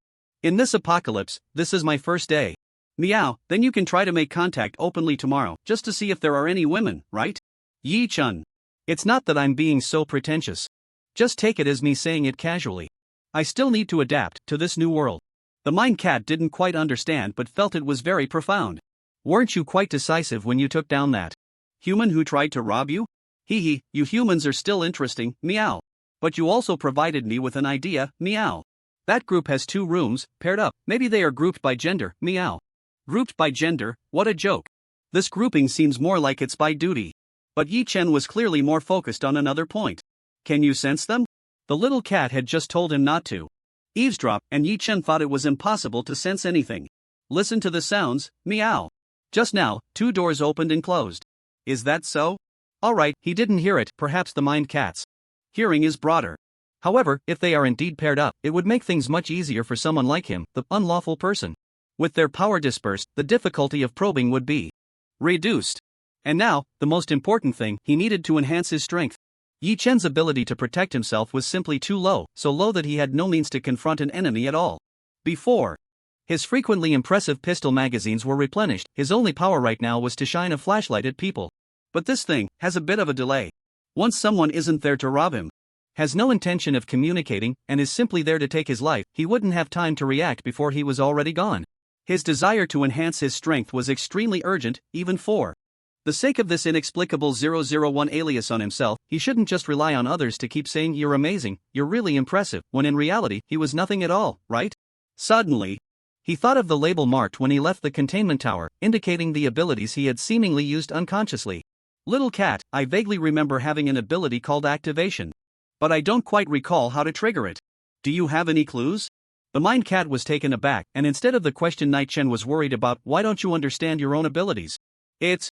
in this apocalypse. This is my first day. Meow, then you can try to make contact openly tomorrow, just to see if there are any women, right? Yi Chen. It's not that I'm being so pretentious. Just take it as me saying it casually. I still need to adapt to this new world. The mind cat didn't quite understand but felt it was very profound. Weren't you quite decisive when you took down that human who tried to rob you? Hee, you humans are still interesting, meow. But you also provided me with an idea, meow. That group has 2 rooms, paired up, maybe they are grouped by gender, meow. Grouped by gender, what a joke. This grouping seems more like it's by duty. But Yi Chen was clearly more focused on another point. Can you sense them? The little cat had just told him not to eavesdrop, and Yi Chen thought it was impossible to sense anything. Listen to the sounds, meow. Just now, 2 doors opened and closed. Is that so? Alright, he didn't hear it, perhaps the mind cat's hearing is broader. However, if they are indeed paired up, it would make things much easier for someone like him, the unlawful person. With their power dispersed, the difficulty of probing would be reduced. And now, the most important thing, he needed to enhance his strength. Yi Chen's ability to protect himself was simply too low, so low that he had no means to confront an enemy at all. Before his frequently impressive pistol magazines were replenished, his only power right now was to shine a flashlight at people. But this thing has a bit of a delay. Once someone isn't there to rob him, has no intention of communicating, and is simply there to take his life, he wouldn't have time to react before he was already gone. His desire to enhance his strength was extremely urgent, even for the sake of this inexplicable 001 alias on himself. He shouldn't just rely on others to keep saying you're amazing, you're really impressive, when in reality, he was nothing at all, right? Suddenly, he thought of the label marked when he left the containment tower, indicating the abilities he had seemingly used unconsciously. Little cat, I vaguely remember having an ability called activation. But I don't quite recall how to trigger it. Do you have any clues? The mind cat was taken aback, and instead of the question Yi Chen was worried about, why don't you understand your own abilities? It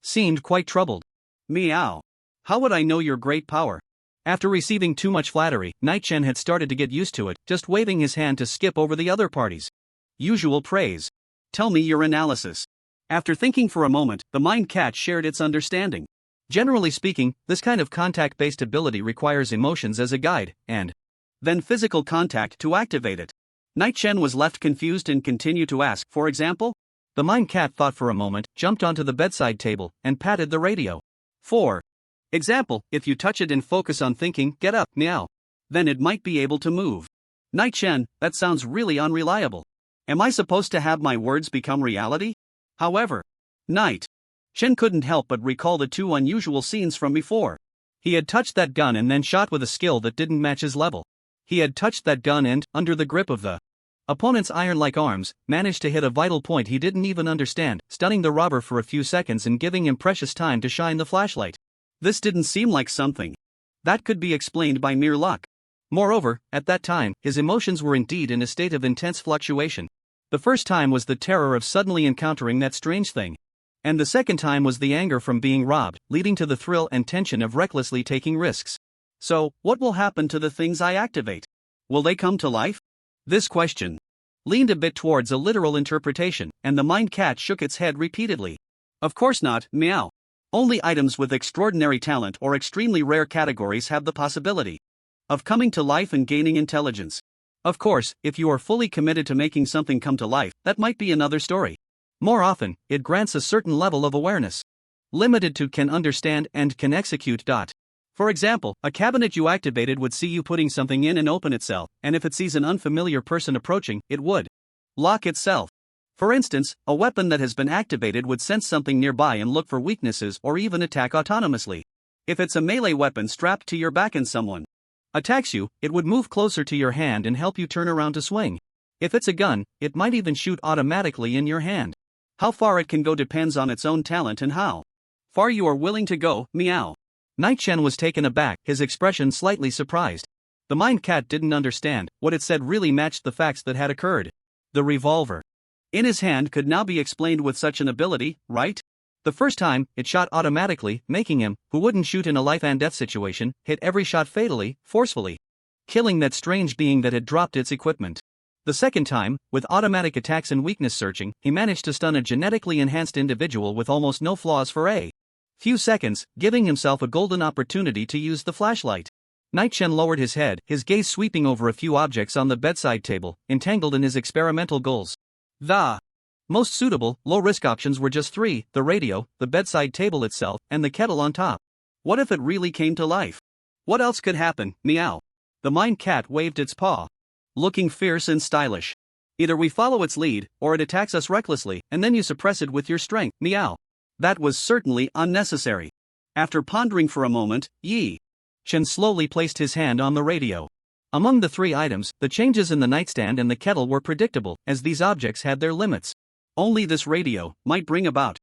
seemed quite troubled. Meow. How would I know your great power? After receiving too much flattery, Yi Chen had started to get used to it, just waving his hand to skip over the other parties. Usual praise. Tell me your analysis. After thinking for a moment, the mind cat shared its understanding. Generally speaking, this kind of contact-based ability requires emotions as a guide, and then physical contact to activate it. Yi Chen was left confused and continued to ask, for example? The mind cat thought for a moment, jumped onto the bedside table, and patted the radio. For example, if you touch it and focus on thinking, get up, meow. Then it might be able to move. Yi Chen, that sounds really unreliable. Am I supposed to have my words become reality? However, Yi Chen couldn't help but recall the 2 unusual scenes from before. He had touched that gun and then shot with a skill that didn't match his level. He had touched that gun and, under the grip of the opponent's iron-like arms, managed to hit a vital point he didn't even understand, stunning the robber for a few seconds and giving him precious time to shine the flashlight. This didn't seem like something that could be explained by mere luck. Moreover, at that time, his emotions were indeed in a state of intense fluctuation. The first time was the terror of suddenly encountering that strange thing. And the second time was the anger from being robbed, leading to the thrill and tension of recklessly taking risks. So, what will happen to the things I activate? Will they come to life? This question leaned a bit towards a literal interpretation, and the mind cat shook its head repeatedly. Of course not, meow. Only items with extraordinary talent or extremely rare categories have the possibility of coming to life and gaining intelligence. Of course, if you are fully committed to making something come to life, that might be another story. More often, it grants a certain level of awareness, limited to can understand and can execute. For example, a cabinet you activated would see you putting something in and open itself, and if it sees an unfamiliar person approaching, it would lock itself. For instance, a weapon that has been activated would sense something nearby and look for weaknesses or even attack autonomously. If it's a melee weapon strapped to your back and someone attacks you, it would move closer to your hand and help you turn around to swing. If it's a gun, it might even shoot automatically in your hand. How far it can go depends on its own talent and how far you are willing to go, meow. Night Chen was taken aback, his expression slightly surprised. The mind cat didn't understand. What it said really matched the facts that had occurred. The revolver in his hand could now be explained with such an ability, right? The first time, it shot automatically, making him, who wouldn't shoot in a life and death situation, hit every shot fatally, forcefully, killing that strange being that had dropped its equipment. The second time, with automatic attacks and weakness searching, he managed to stun a genetically enhanced individual with almost no flaws for a few seconds, giving himself a golden opportunity to use the flashlight. Night Chen lowered his head, his gaze sweeping over a few objects on the bedside table, entangled in his experimental goals. The most suitable, low-risk options were just three: the radio, the bedside table itself, and the kettle on top. What if it really came to life? What else could happen, meow? The mind cat waved its paw, looking fierce and stylish. Either we follow its lead, or it attacks us recklessly, and then you suppress it with your strength, meow. That was certainly unnecessary. After pondering for a moment, Yi Chen slowly placed his hand on the radio. Among the three items, the changes in the nightstand and the kettle were predictable, as these objects had their limits. Only this radio might bring about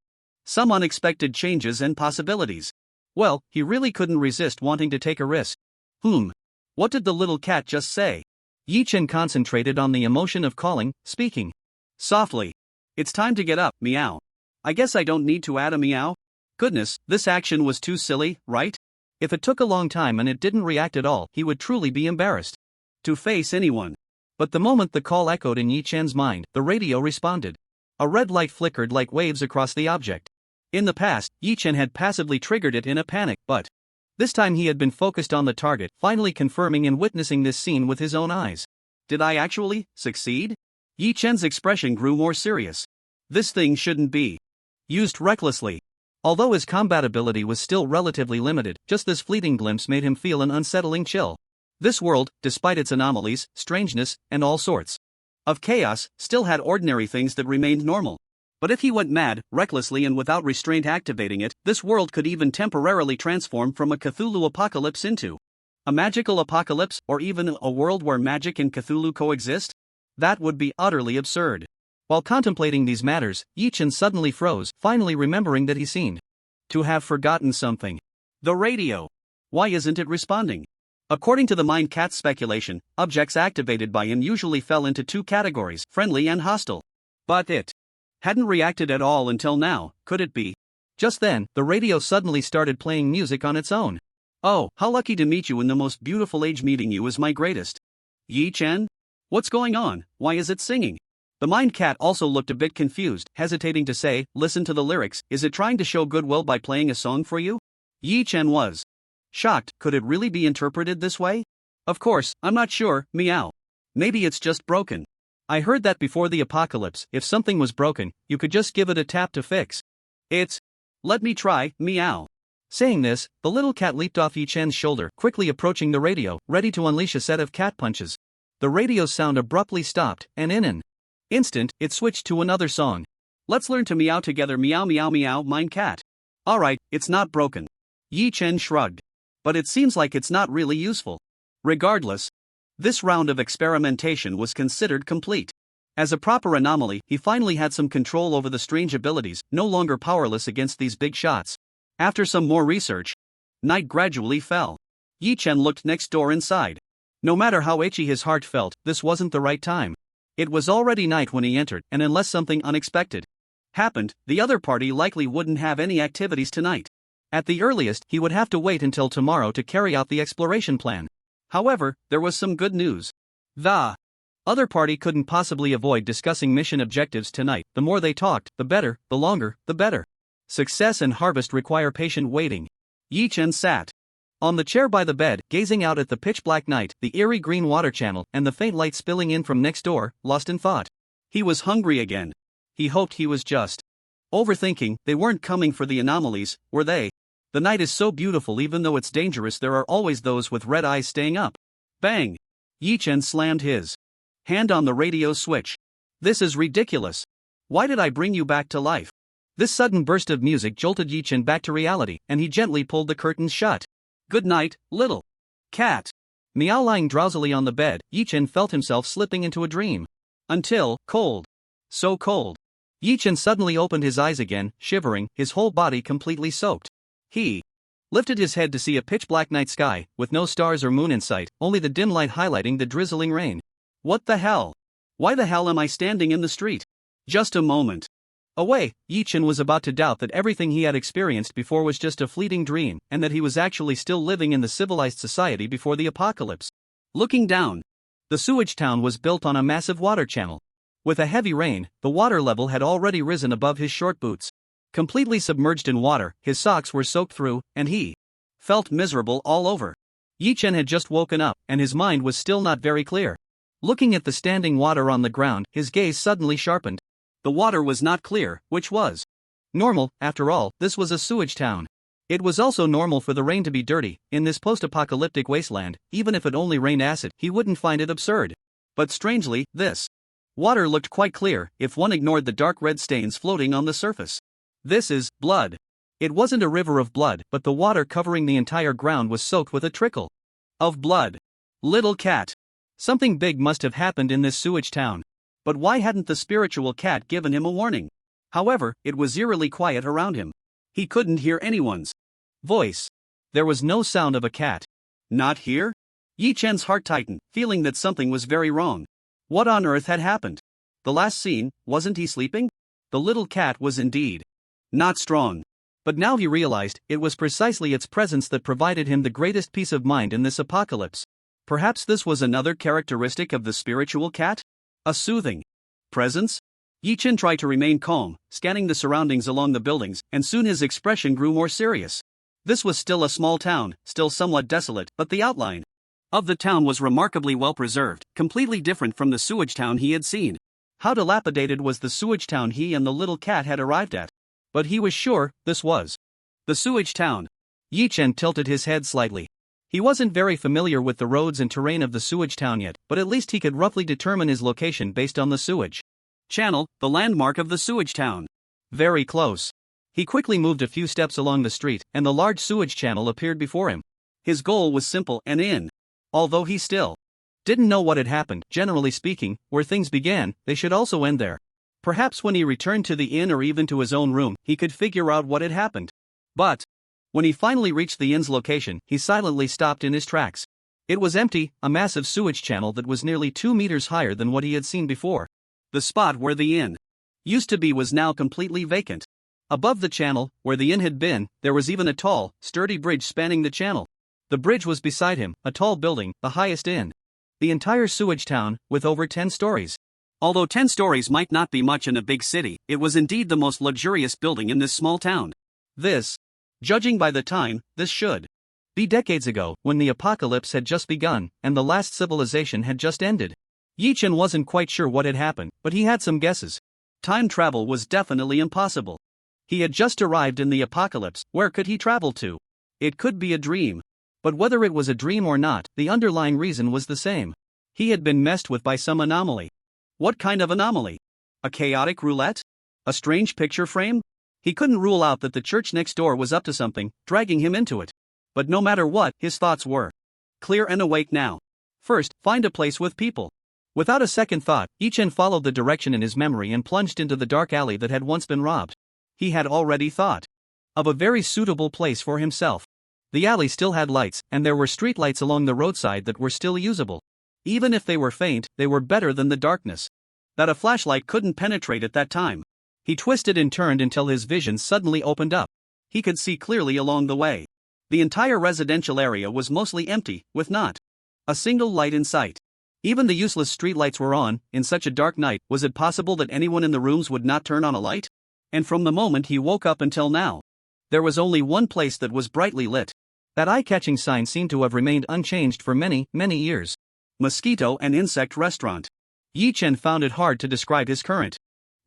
some unexpected changes and possibilities. Well, he really couldn't resist wanting to take a risk. What did the little cat just say? Yi Chen concentrated on the emotion of calling, speaking softly. It's time to get up, meow. I guess I don't need to add a meow? Goodness, this action was too silly, right? If it took a long time and it didn't react at all, he would truly be embarrassed to face anyone. But the moment the call echoed in Yi Chen's mind, the radio responded. A red light flickered like waves across the object. In the past, Yi Chen had passively triggered it in a panic, but this time he had been focused on the target, finally confirming and witnessing this scene with his own eyes. Did I actually succeed? Yi Chen's expression grew more serious. This thing shouldn't be used recklessly. Although his combat ability was still relatively limited, just this fleeting glimpse made him feel an unsettling chill. This world, despite its anomalies, strangeness, and all sorts of chaos, still had ordinary things that remained normal. But if he went mad, recklessly and without restraint activating it, this world could even temporarily transform from a Cthulhu apocalypse into a magical apocalypse, or even a world where magic and Cthulhu coexist? That would be utterly absurd. While contemplating these matters, Yi Chen suddenly froze, finally remembering that he seemed to have forgotten something. The radio. Why isn't it responding? According to the mind cat's speculation, objects activated by him usually fell into two categories, friendly and hostile. But it hadn't reacted at all until now, could it be? Just then, the radio suddenly started playing music on its own. Oh, how lucky to meet you in the most beautiful age. Meeting you is my greatest. Yi Chen? What's going on? Why is it singing? The mind cat also looked a bit confused, hesitating to say, listen to the lyrics. Is it trying to show goodwill by playing a song for you? Yi Chen was shocked. Could it really be interpreted this way? Of course, I'm not sure, meow. Maybe it's just broken. I heard that before the apocalypse, if something was broken, you could just give it a tap to fix it. Let me try, meow. Saying this, the little cat leaped off Yi Chen's shoulder, quickly approaching the radio, ready to unleash a set of cat punches. The radio's sound abruptly stopped, and in an instant, it switched to another song. Let's learn to meow together, meow meow meow, mind cat. Alright, it's not broken. Yi Chen shrugged. But it seems like it's not really useful. Regardless, this round of experimentation was considered complete. As a proper anomaly, he finally had some control over the strange abilities, no longer powerless against these big shots. After some more research, night gradually fell. Yi Chen looked next door inside. No matter how itchy his heart felt, this wasn't the right time. It was already night when he entered, and unless something unexpected happened, the other party likely wouldn't have any activities tonight. At the earliest, he would have to wait until tomorrow to carry out the exploration plan. However, there was some good news. The other party couldn't possibly avoid discussing mission objectives tonight. The more they talked, the better, the longer, the better. Success and harvest require patient waiting. Yi Chen sat on the chair by the bed, gazing out at the pitch-black night, the eerie green water channel, and the faint light spilling in from next door, lost in thought. He was hungry again. He hoped he was just overthinking. They weren't coming for the anomalies, were they? The night is so beautiful, even though it's dangerous, there are always those with red eyes staying up. Bang! Yi Chen slammed his hand on the radio switch. This is ridiculous. Why did I bring you back to life? This sudden burst of music jolted Yi Chen back to reality, and he gently pulled the curtains shut. Good night, little cat. Meowing drowsily on the bed, Yi Chen felt himself slipping into a dream. Until, cold. So cold. Yi Chen suddenly opened his eyes again, shivering, his whole body completely soaked. He lifted his head to see a pitch-black night sky, with no stars or moon in sight, only the dim light highlighting the drizzling rain. What the hell? Why the hell am I standing in the street? Just a moment away, Yi Chen was about to doubt that everything he had experienced before was just a fleeting dream, and that he was actually still living in the civilized society before the apocalypse. Looking down, the sewage town was built on a massive water channel. With a heavy rain, the water level had already risen above his short boots. Completely submerged in water, his socks were soaked through, and he felt miserable all over. Yi Chen had just woken up, and his mind was still not very clear. Looking at the standing water on the ground, his gaze suddenly sharpened. The water was not clear, which was normal. After all, this was a sewage town. It was also normal for the rain to be dirty. In this post-apocalyptic wasteland, even if it only rained acid, he wouldn't find it absurd. But strangely, this water looked quite clear, if one ignored the dark red stains floating on the surface. This is blood. It wasn't a river of blood, but the water covering the entire ground was soaked with a trickle of blood. Little cat. Something big must have happened in this sewage town. But why hadn't the spiritual cat given him a warning? However, it was eerily quiet around him. He couldn't hear anyone's voice. There was no sound of a cat. Not here? Yi Chen's heart tightened, feeling that something was very wrong. What on earth had happened? The last scene, wasn't he sleeping? The little cat was indeed not strong. But now he realized, it was precisely its presence that provided him the greatest peace of mind in this apocalypse. Perhaps this was another characteristic of the spiritual cat? A soothing presence? Yi Chen tried to remain calm, scanning the surroundings along the buildings, and soon his expression grew more serious. This was still a small town, still somewhat desolate, but the outline of the town was remarkably well preserved, completely different from the sewage town he had seen. How dilapidated was the sewage town he and the little cat had arrived at? But he was sure, this was the sewage town. Yi Chen tilted his head slightly. He wasn't very familiar with the roads and terrain of the sewage town yet, but at least he could roughly determine his location based on the sewage channel, the landmark of the sewage town. Very close. He quickly moved a few steps along the street, and the large sewage channel appeared before him. His goal was simple and in. Although he still didn't know what had happened, generally speaking, where things began, they should also end there. Perhaps when he returned to the inn or even to his own room, he could figure out what had happened. But when he finally reached the inn's location, he silently stopped in his tracks. It was empty, a massive sewage channel that was nearly 2 meters higher than what he had seen before. The spot where the inn used to be was now completely vacant. Above the channel, where the inn had been, there was even a tall, sturdy bridge spanning the channel. The bridge was beside him, a tall building, the highest in the entire sewage town, with over 10 stories. Although 10 stories might not be much in a big city, it was indeed the most luxurious building in this small town. Judging by the time, this should be decades ago, when the apocalypse had just begun, and the last civilization had just ended. Yi Chen wasn't quite sure what had happened, but he had some guesses. Time travel was definitely impossible. He had just arrived in the apocalypse, where could he travel to? It could be a dream. But whether it was a dream or not, the underlying reason was the same. He had been messed with by some anomaly. What kind of anomaly? A chaotic roulette? A strange picture frame? He couldn't rule out that the church next door was up to something, dragging him into it. But no matter what, his thoughts were clear and awake now. First, find a place with people. Without a second thought, Yi Chen followed the direction in his memory and plunged into the dark alley that had once been robbed. He had already thought of a very suitable place for himself. The alley still had lights, and there were streetlights along the roadside that were still usable. Even if they were faint, they were better than the darkness that a flashlight couldn't penetrate at that time. He twisted and turned until his vision suddenly opened up. He could see clearly along the way. The entire residential area was mostly empty, with not a single light in sight. Even the useless streetlights were on. In such a dark night, was it possible that anyone in the rooms would not turn on a light? And from the moment he woke up until now, there was only one place that was brightly lit. That eye-catching sign seemed to have remained unchanged for many, many years. Mosquito and Insect Restaurant. Yi Chen found it hard to describe his current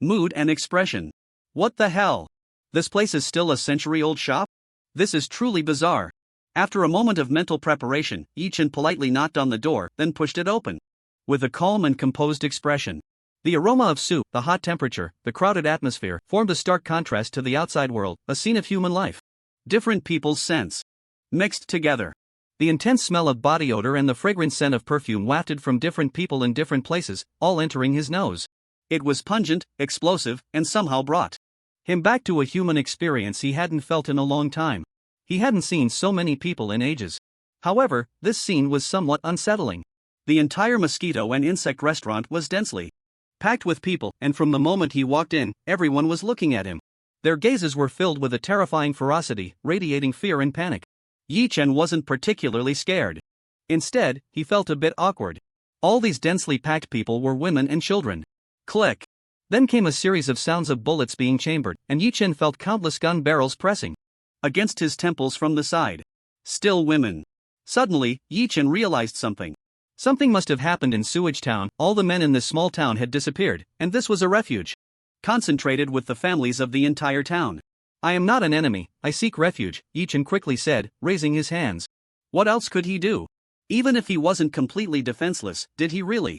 mood and expression. What the hell? This place is still a century-old shop? This is truly bizarre. After a moment of mental preparation, Yi Chen politely knocked on the door, then pushed it open. With a calm and composed expression. The aroma of soup, the hot temperature, the crowded atmosphere, formed a stark contrast to the outside world, a scene of human life. Different people's scents mixed together. The intense smell of body odor and the fragrant scent of perfume wafted from different people in different places, all entering his nose. It was pungent, explosive, and somehow brought him back to a human experience he hadn't felt in a long time. He hadn't seen so many people in ages. However, this scene was somewhat unsettling. The entire mosquito and insect restaurant was densely packed with people, and from the moment he walked in, everyone was looking at him. Their gazes were filled with a terrifying ferocity, radiating fear and panic. Yi Chen wasn't particularly scared. Instead, he felt a bit awkward. All these densely packed people were women and children. Click. Then came a series of sounds of bullets being chambered, and Yi Chen felt countless gun barrels pressing against his temples from the side. Still women. Suddenly, Yi Chen realized something. Something must have happened in Sewage Town. All the men in this small town had disappeared, and this was a refuge concentrated with the families of the entire town. I am not an enemy, I seek refuge, Yi Chen quickly said, raising his hands. What else could he do? Even if he wasn't completely defenseless, did he really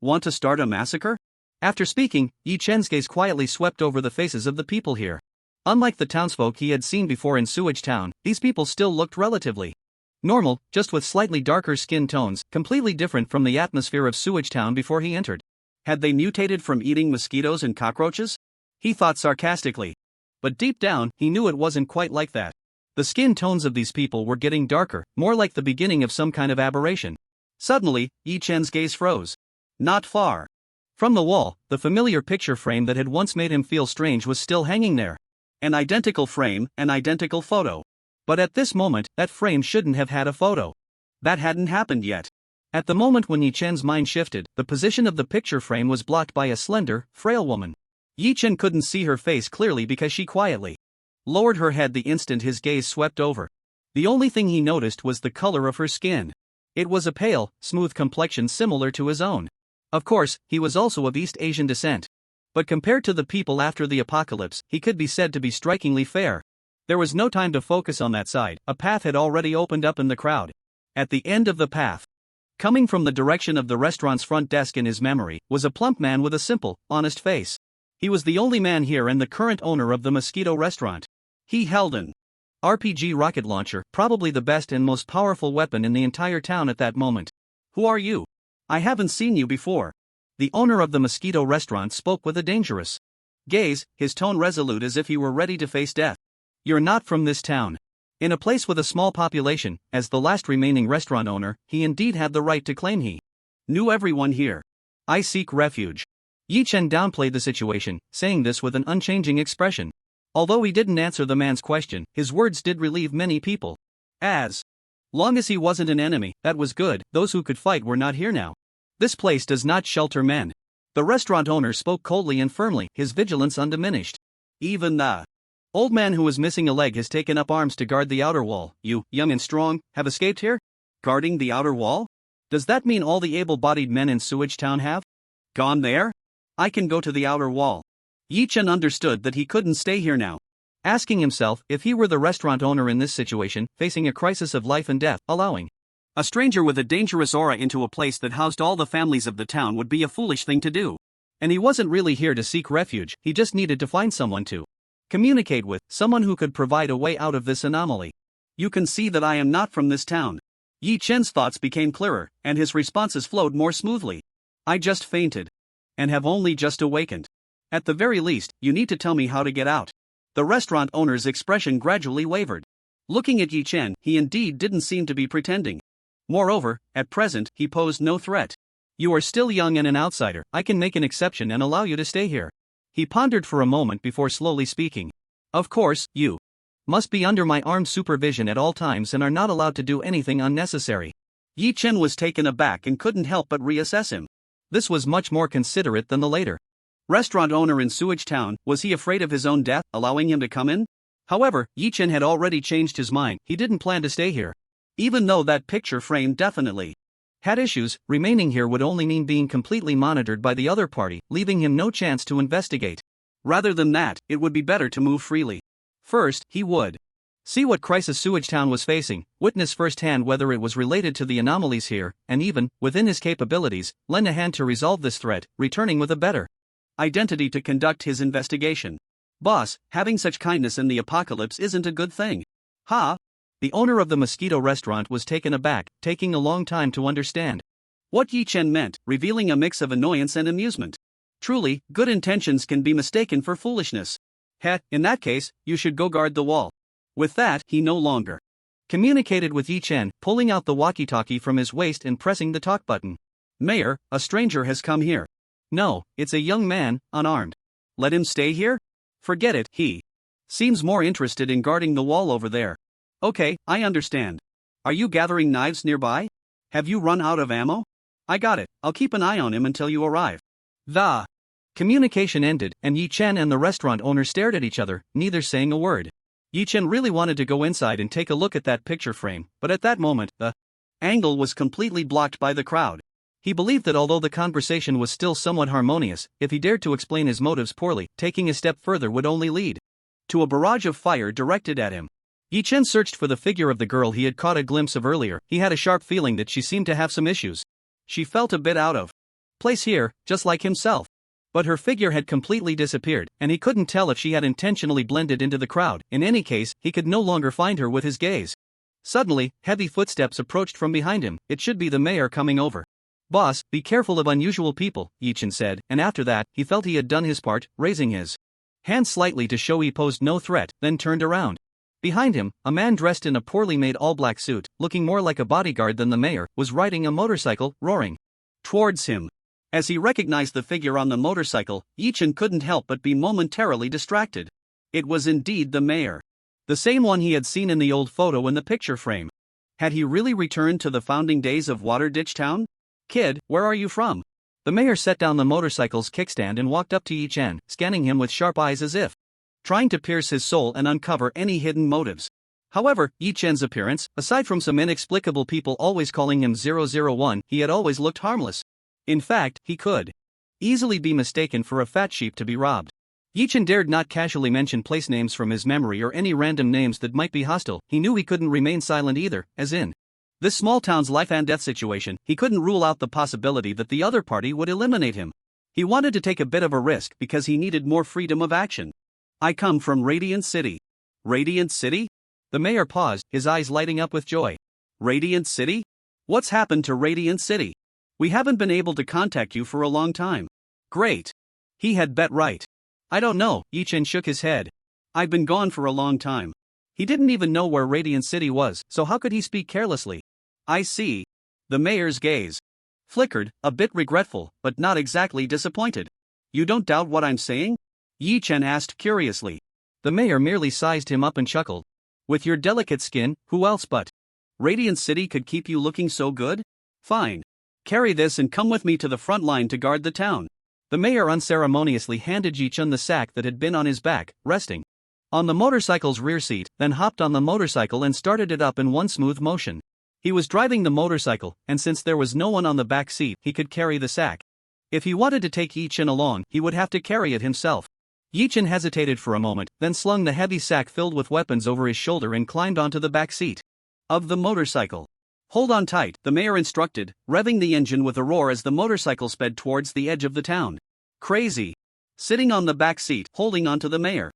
want to start a massacre? After speaking, Yi Chen's gaze quietly swept over the faces of the people here. Unlike the townsfolk he had seen before in Sewage Town, these people still looked relatively normal, just with slightly darker skin tones, completely different from the atmosphere of Sewage Town before he entered. Had they mutated from eating mosquitoes and cockroaches? He thought sarcastically. But deep down, he knew it wasn't quite like that. The skin tones of these people were getting darker, more like the beginning of some kind of aberration. Suddenly, Yi Chen's gaze froze. Not far from the wall, the familiar picture frame that had once made him feel strange was still hanging there. An identical frame, an identical photo. But at this moment, that frame shouldn't have had a photo. That hadn't happened yet. At the moment when Yi Chen's mind shifted, the position of the picture frame was blocked by a slender, frail woman. Yi Chen couldn't see her face clearly because she quietly lowered her head the instant his gaze swept over. The only thing he noticed was the color of her skin. It was a pale, smooth complexion similar to his own. Of course, he was also of East Asian descent. But compared to the people after the apocalypse, he could be said to be strikingly fair. There was no time to focus on that side, a path had already opened up in the crowd. At the end of the path, coming from the direction of the restaurant's front desk in his memory, was a plump man with a simple, honest face. He was the only man here and the current owner of the Mosquito restaurant. He held an RPG rocket launcher, probably the best and most powerful weapon in the entire town at that moment. Who are you? I haven't seen you before. The owner of the Mosquito restaurant spoke with a dangerous gaze, his tone resolute as if he were ready to face death. You're not from this town. In a place with a small population, as the last remaining restaurant owner, he indeed had the right to claim he knew everyone here. I seek refuge. Yi Chen downplayed the situation, saying this with an unchanging expression. Although he didn't answer the man's question, his words did relieve many people. As long as he wasn't an enemy, that was good. Those who could fight were not here now. This place does not shelter men. The restaurant owner spoke coldly and firmly, his vigilance undiminished. Even the old man who was missing a leg has taken up arms to guard the outer wall. You, young and strong, have escaped here? Guarding the outer wall? Does that mean all the able-bodied men in Sewage Town have gone there? I can go to the outer wall. Yi Chen understood that he couldn't stay here now. Asking himself if he were the restaurant owner in this situation, facing a crisis of life and death, allowing a stranger with a dangerous aura into a place that housed all the families of the town would be a foolish thing to do. And he wasn't really here to seek refuge, he just needed to find someone to communicate with, someone who could provide a way out of this anomaly. You can see that I am not from this town. Yi Chen's thoughts became clearer, and his responses flowed more smoothly. I just fainted. And have only just awakened. At the very least, you need to tell me how to get out. The restaurant owner's expression gradually wavered. Looking at Yi Chen, he indeed didn't seem to be pretending. Moreover, at present, he posed no threat. You are still young and an outsider, I can make an exception and allow you to stay here. He pondered for a moment before slowly speaking. Of course, you must be under my armed supervision at all times and are not allowed to do anything unnecessary. Yi Chen was taken aback and couldn't help but reassess him. This was much more considerate than the later Restaurant owner in Sewage Town, was he afraid of his own death, allowing him to come in? However, Yi Chen had already changed his mind, he didn't plan to stay here. Even though that picture frame definitely had issues, remaining here would only mean being completely monitored by the other party, leaving him no chance to investigate. Rather than that, it would be better to move freely. First, he would see what crisis Sewage Town was facing, witness firsthand whether it was related to the anomalies here, and even, within his capabilities, lend a hand to resolve this threat, returning with a better identity to conduct his investigation. Boss, having such kindness in the apocalypse isn't a good thing. Ha! The owner of the Mosquito restaurant was taken aback, taking a long time to understand what Yi Chen meant, revealing a mix of annoyance and amusement. Truly, good intentions can be mistaken for foolishness. In that case, you should go guard the wall. With that, he no longer communicated with Yi Chen, pulling out the walkie-talkie from his waist and pressing the talk button. Mayor, a stranger has come here. No, it's a young man, unarmed. Let him stay here? Forget it, he seems more interested in guarding the wall over there. Okay, I understand. Are you gathering knives nearby? Have you run out of ammo? I got it, I'll keep an eye on him until you arrive. The communication ended, and Yi Chen and the restaurant owner stared at each other, neither saying a word. Yi Chen really wanted to go inside and take a look at that picture frame, but at that moment, the angle was completely blocked by the crowd. He believed that although the conversation was still somewhat harmonious, if he dared to explain his motives poorly, taking a step further would only lead to a barrage of fire directed at him. Yi Chen searched for the figure of the girl he had caught a glimpse of earlier. He had a sharp feeling that she seemed to have some issues. She felt a bit out of place here, just like himself. But her figure had completely disappeared, and he couldn't tell if she had intentionally blended into the crowd. In any case, he could no longer find her with his gaze. Suddenly, heavy footsteps approached from behind him. It should be the mayor coming over. Boss, be careful of unusual people, Yi Chen said, and after that, he felt he had done his part, raising his hand slightly to show he posed no threat, then turned around. Behind him, a man dressed in a poorly made all-black suit, looking more like a bodyguard than the mayor, was riding a motorcycle, roaring towards him. As he recognized the figure on the motorcycle, Yi Chen couldn't help but be momentarily distracted. It was indeed the mayor. The same one he had seen in the old photo in the picture frame. Had he really returned to the founding days of Waterditch Town? Kid, where are you from? The mayor set down the motorcycle's kickstand and walked up to Yi Chen, scanning him with sharp eyes as if trying to pierce his soul and uncover any hidden motives. However, Yi Chen's appearance, aside from some inexplicable people always calling him 001, he had always looked harmless. In fact, he could easily be mistaken for a fat sheep to be robbed. Yi Chen dared not casually mention place names from his memory or any random names that might be hostile. He knew he couldn't remain silent either, as in this small town's life and death situation, he couldn't rule out the possibility that the other party would eliminate him. He wanted to take a bit of a risk because he needed more freedom of action. I come from Radiant City. Radiant City? The mayor paused, his eyes lighting up with joy. Radiant City? What's happened to Radiant City? We haven't been able to contact you for a long time. Great. He had bet right. I don't know, Yi Chen shook his head. I've been gone for a long time. He didn't even know where Radiant City was, so how could he speak carelessly? I see. The mayor's gaze flickered, a bit regretful, but not exactly disappointed. You don't doubt what I'm saying? Yi Chen asked curiously. The mayor merely sized him up and chuckled. With your delicate skin, who else but Radiant City could keep you looking so good? Fine. Carry this and come with me to the front line to guard the town. The mayor unceremoniously handed Yi Chen the sack that had been on his back, resting on the motorcycle's rear seat, then hopped on the motorcycle and started it up in one smooth motion. He was driving the motorcycle, and since there was no one on the back seat, he could carry the sack. If he wanted to take Yi Chen along, he would have to carry it himself. Yi Chen hesitated for a moment, then slung the heavy sack filled with weapons over his shoulder and climbed onto the back seat of the motorcycle. Hold on tight, the mayor instructed, revving the engine with a roar as the motorcycle sped towards the edge of the town. Crazy. Sitting on the back seat, holding onto the mayor.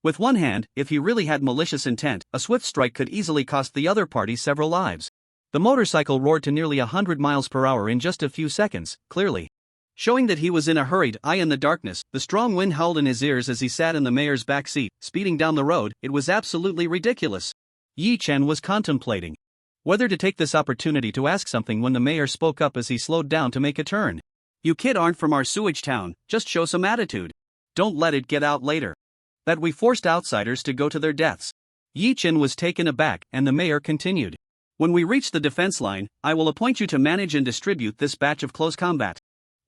With one hand, if he really had malicious intent, a swift strike could easily cost the other party several lives. The motorcycle roared to nearly 100 miles per hour in just a few seconds, clearly showing that he was in a hurried. In the darkness, the strong wind howled in his ears as he sat in the mayor's back seat, speeding down the road. It was absolutely ridiculous. Yi Chen was contemplating whether to take this opportunity to ask something when the mayor spoke up as he slowed down to make a turn. You kid aren't from our sewage town, just show some attitude. Don't let it get out later that we forced outsiders to go to their deaths. Yi Chen was taken aback, and the mayor continued. When we reach the defense line, I will appoint you to manage and distribute this batch of close combat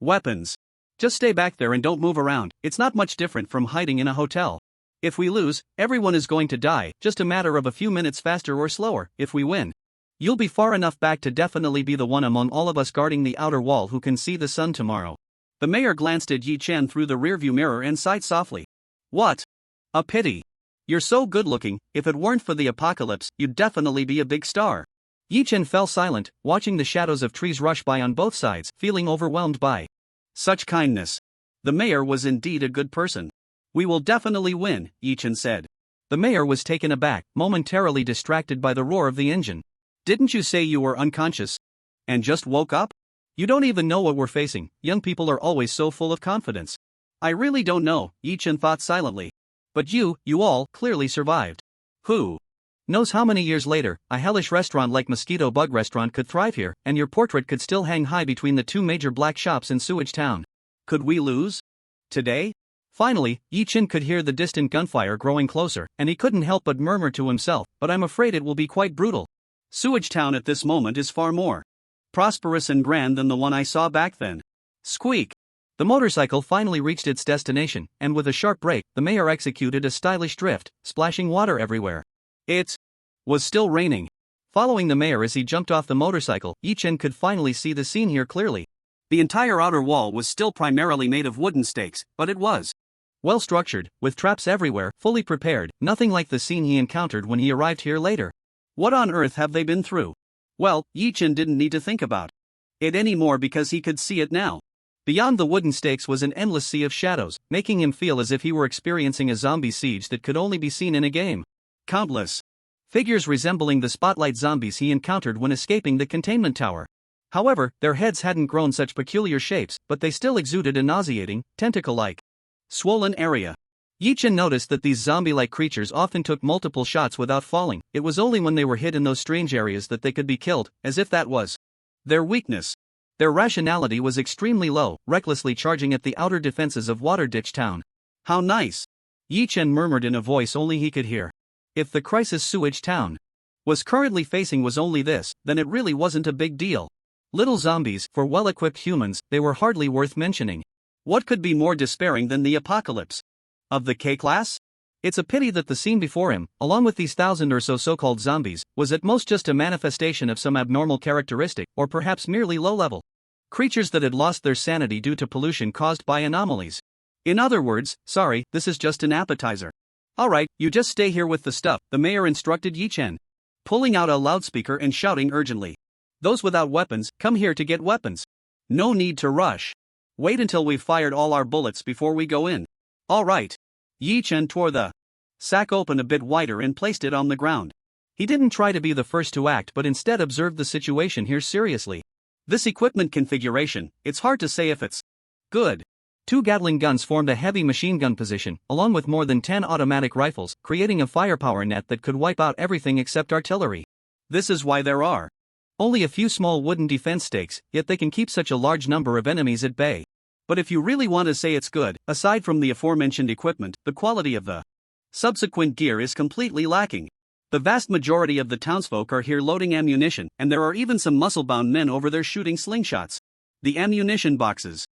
weapons. Just stay back there and don't move around. It's not much different from hiding in a hotel. If we lose, everyone is going to die, just a matter of a few minutes faster or slower. If we win, you'll be far enough back to definitely be the one among all of us guarding the outer wall who can see the sun tomorrow. The mayor glanced at Yi Chen through the rearview mirror and sighed softly. What a pity. You're so good looking. If it weren't for the apocalypse, you'd definitely be a big star. Yi Chen fell silent, watching the shadows of trees rush by on both sides, feeling overwhelmed by such kindness. The mayor was indeed a good person. We will definitely win, Yi Chen said. The mayor was taken aback, momentarily distracted by the roar of the engine. Didn't you say you were unconscious and just woke up? You don't even know what we're facing. Young people are always so full of confidence. I really don't know, Yi Chen thought silently. But you all, clearly survived. Who knows how many years later, a hellish restaurant like Mosquito Bug Restaurant could thrive here, and your portrait could still hang high between the two major black shops in Sewage Town. Could we lose today? Finally, Yi Chen could hear the distant gunfire growing closer, and he couldn't help but murmur to himself, but I'm afraid it will be quite brutal. Sewage Town at this moment is far more prosperous and grand than the one I saw back then. Squeak! The motorcycle finally reached its destination, and with a sharp brake, the mayor executed a stylish drift, splashing water everywhere. It was still raining. Following the mayor as he jumped off the motorcycle, Yi Chen could finally see the scene here clearly. The entire outer wall was still primarily made of wooden stakes, but it was well structured, with traps everywhere, fully prepared, nothing like the scene he encountered when he arrived here later. What on earth have they been through? Well, Yi Chen didn't need to think about it anymore because he could see it now. Beyond the wooden stakes was an endless sea of shadows, making him feel as if he were experiencing a zombie siege that could only be seen in a game. Countless figures resembling the spotlight zombies he encountered when escaping the containment tower. However, their heads hadn't grown such peculiar shapes, but they still exuded a nauseating, tentacle-like, swollen area. Yi Chen noticed that these zombie-like creatures often took multiple shots without falling. It was only when they were hit in those strange areas that they could be killed, as if that was their weakness. Their rationality was extremely low, recklessly charging at the outer defenses of Waterditch Town. How nice! Yi Chen murmured in a voice only he could hear. If the crisis Sewage Town was currently facing was only this, then it really wasn't a big deal. Little zombies, for well-equipped humans, they were hardly worth mentioning. What could be more despairing than the apocalypse of the K-class? It's a pity that the scene before him, along with these 1,000 or so so-called zombies, was at most just a manifestation of some abnormal characteristic, or perhaps merely low-level creatures that had lost their sanity due to pollution caused by anomalies. In other words, sorry, this is just an appetizer. Alright, you just stay here with the stuff, the mayor instructed Yi Chen, pulling out a loudspeaker and shouting urgently. Those without weapons, come here to get weapons. No need to rush. Wait until we've fired all our bullets before we go in. Alright. Yi Chen tore the sack open a bit wider and placed it on the ground. He didn't try to be the first to act but instead observed the situation here seriously. This equipment configuration, it's hard to say if it's good. 2 Gatling guns formed a heavy machine gun position, along with more than 10 automatic rifles, creating a firepower net that could wipe out everything except artillery. This is why there are only a few small wooden defense stakes, yet they can keep such a large number of enemies at bay. But if you really want to say it's good, aside from the aforementioned equipment, the quality of the subsequent gear is completely lacking. The vast majority of the townsfolk are here loading ammunition, and there are even some muscle-bound men over there shooting slingshots. The ammunition boxes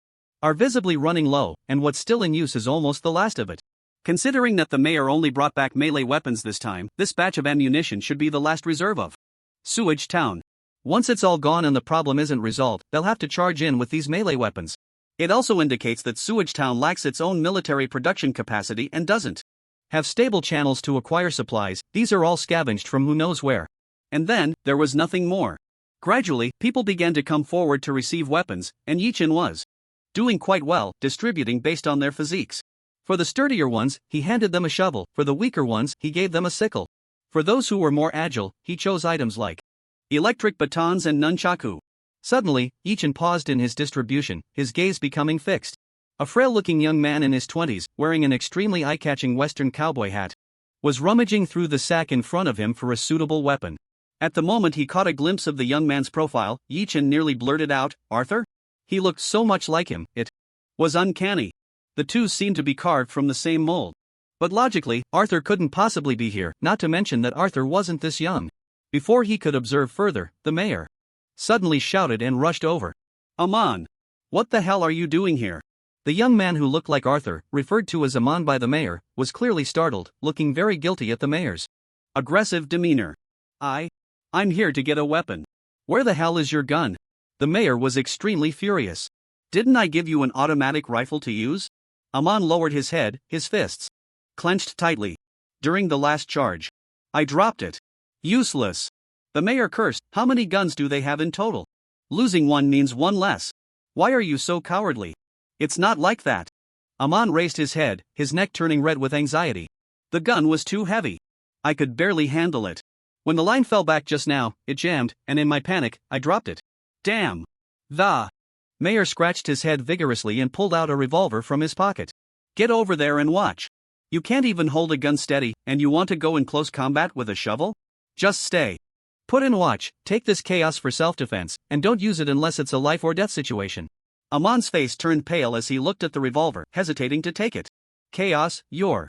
are visibly running low, and what's still in use is almost the last of it. Considering that the mayor only brought back melee weapons this time, this batch of ammunition should be the last reserve of Sewage Town. Once it's all gone and the problem isn't resolved, they'll have to charge in with these melee weapons. It also indicates that Sewage Town lacks its own military production capacity and doesn't have stable channels to acquire supplies. These are all scavenged from who knows where. And then, there was nothing more. Gradually, people began to come forward to receive weapons, and Yi Chen was doing quite well, distributing based on their physiques. For the sturdier ones, he handed them a shovel. For the weaker ones, he gave them a sickle. For those who were more agile, he chose items like electric batons and nunchaku. Suddenly, Yi Chen paused in his distribution, his gaze becoming fixed. A frail-looking young man in his 20s, wearing an extremely eye-catching Western cowboy hat, was rummaging through the sack in front of him for a suitable weapon. At the moment he caught a glimpse of the young man's profile, Yi-chan nearly blurted out, "Arthur?" He looked so much like him, it was uncanny. The two seemed to be carved from the same mold. But logically, Arthur couldn't possibly be here, not to mention that Arthur wasn't this young. Before he could observe further, the mayor suddenly shouted and rushed over. "Amon! What the hell are you doing here?" The young man who looked like Arthur, referred to as Amon by the mayor, was clearly startled, looking very guilty at the mayor's aggressive demeanor. I'm here to get a weapon. Where the hell is your gun?" The mayor was extremely furious. "Didn't I give you an automatic rifle to use?" Amon lowered his head, his fists clenched tightly. "During the last charge, I dropped it. Useless." The mayor cursed. "How many guns do they have in total? Losing one means one less. Why are you so cowardly? It's not like that." Amon raised his head, his neck turning red with anxiety. "The gun was too heavy. I could barely handle it. When the line fell back just now, it jammed, and in my panic, I dropped it. Damn." The mayor scratched his head vigorously and pulled out a revolver from his pocket. "Get over there and watch. You can't even hold a gun steady, and you want to go in close combat with a shovel? Just stay. Put and watch, take this chaos for self-defense, and don't use it unless it's a life or death situation." Amon's face turned pale as he looked at the revolver, hesitating to take it. "Chaos, you're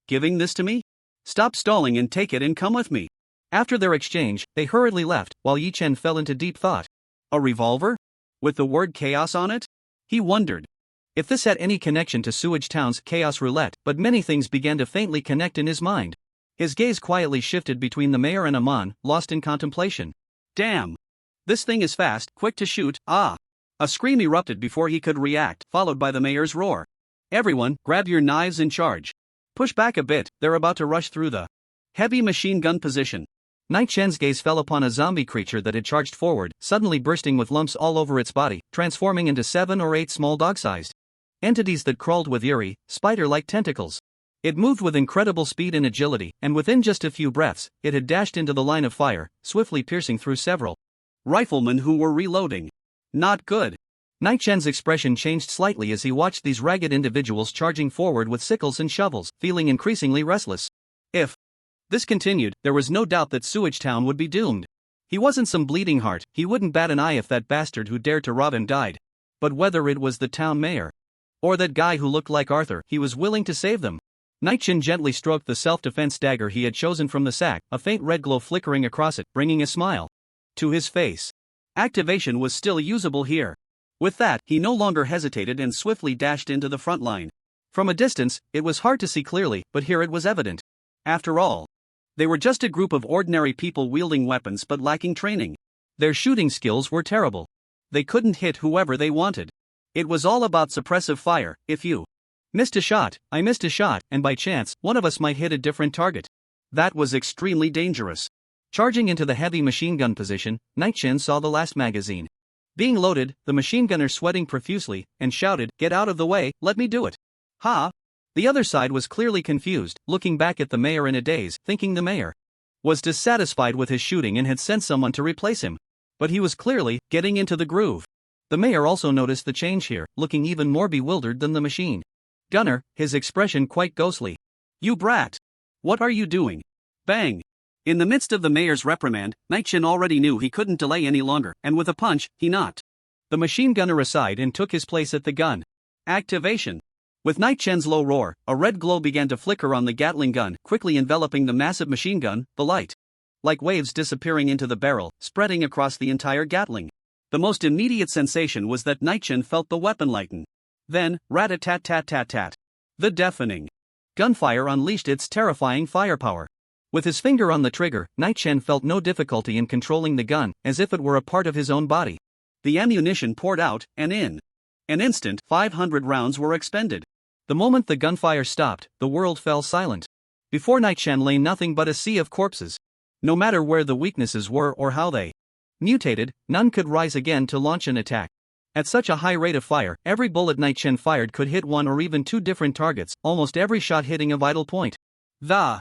giving this to me? Stop stalling and take it and come with me." After their exchange, they hurriedly left, while Yi-chan fell into deep thought. A revolver? With the word chaos on it? He wondered if this had any connection to Sewage Town's chaos roulette, but many things began to faintly connect in his mind. His gaze quietly shifted between the mayor and Amon, lost in contemplation. "Damn! This thing is fast, quick to shoot, ah!" A scream erupted before he could react, followed by the mayor's roar. "Everyone, grab your knives and charge. Push back a bit, they're about to rush through the heavy machine gun position." Night-Chen's gaze fell upon a zombie creature that had charged forward, suddenly bursting with lumps all over its body, transforming into 7 or 8 small dog-sized entities that crawled with eerie, spider-like tentacles. It moved with incredible speed and agility, and within just a few breaths, it had dashed into the line of fire, swiftly piercing through several riflemen who were reloading. Not good. Night-Chen's expression changed slightly as he watched these ragged individuals charging forward with sickles and shovels, feeling increasingly restless. If this continued, there was no doubt that Sewage Town would be doomed. He wasn't some bleeding heart, he wouldn't bat an eye if that bastard who dared to rob him died. But whether it was the town mayor or that guy who looked like Arthur, he was willing to save them. Night-Chen gently stroked the self-defense dagger he had chosen from the sack, a faint red glow flickering across it, bringing a smile to his face. Activation was still usable here. With that, he no longer hesitated and swiftly dashed into the front line. From a distance, it was hard to see clearly, but here it was evident. After all, they were just a group of ordinary people wielding weapons but lacking training. Their shooting skills were terrible. They couldn't hit whoever they wanted. It was all about suppressive fire. If you missed a shot, I missed a shot, and by chance, one of us might hit a different target. That was extremely dangerous. Charging into the heavy machine gun position, Night-Chen saw the last magazine being loaded, the machine gunner sweating profusely, and shouted, "Get out of the way, let me do it." "Ha!" The other side was clearly confused, looking back at the mayor in a daze, thinking the mayor was dissatisfied with his shooting and had sent someone to replace him. But he was clearly getting into the groove. The mayor also noticed the change here, looking even more bewildered than the machine gunner, his expression quite ghostly. "You brat! What are you doing?" Bang! In the midst of the mayor's reprimand, Night-Chen already knew he couldn't delay any longer, and with a punch, he knocked the machine gunner aside and took his place at the gun. Activation. With Night-Chen's low roar, a red glow began to flicker on the Gatling gun, quickly enveloping the massive machine gun, the light like waves disappearing into the barrel, spreading across the entire Gatling. The most immediate sensation was that Night-Chen felt the weapon lighten. Then, rat-a-tat-tat-tat-tat. The deafening gunfire unleashed its terrifying firepower. With his finger on the trigger, Night-Chen felt no difficulty in controlling the gun, as if it were a part of his own body. The ammunition poured out, and in an instant, 500 rounds were expended. The moment the gunfire stopped, the world fell silent. Before Night-Chen lay nothing but a sea of corpses. No matter where the weaknesses were or how they mutated, none could rise again to launch an attack. At such a high rate of fire, every bullet Night-Chen fired could hit one or even two different targets, almost every shot hitting a vital point. The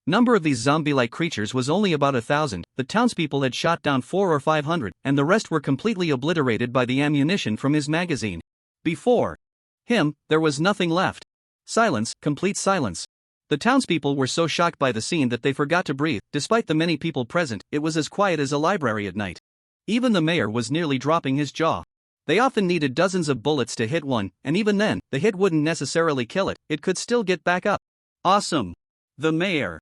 number of these zombie-like creatures was only about 1,000, the townspeople had shot down 400 or 500, and the rest were completely obliterated by the ammunition from his magazine. Before him, there was nothing left. Silence, complete silence. The townspeople were so shocked by the scene that they forgot to breathe. Despite the many people present, it was as quiet as a library at night. Even the mayor was nearly dropping his jaw. They often needed dozens of bullets to hit one, and even then, the hit wouldn't necessarily kill it, it could still get back up. Awesome! The mayor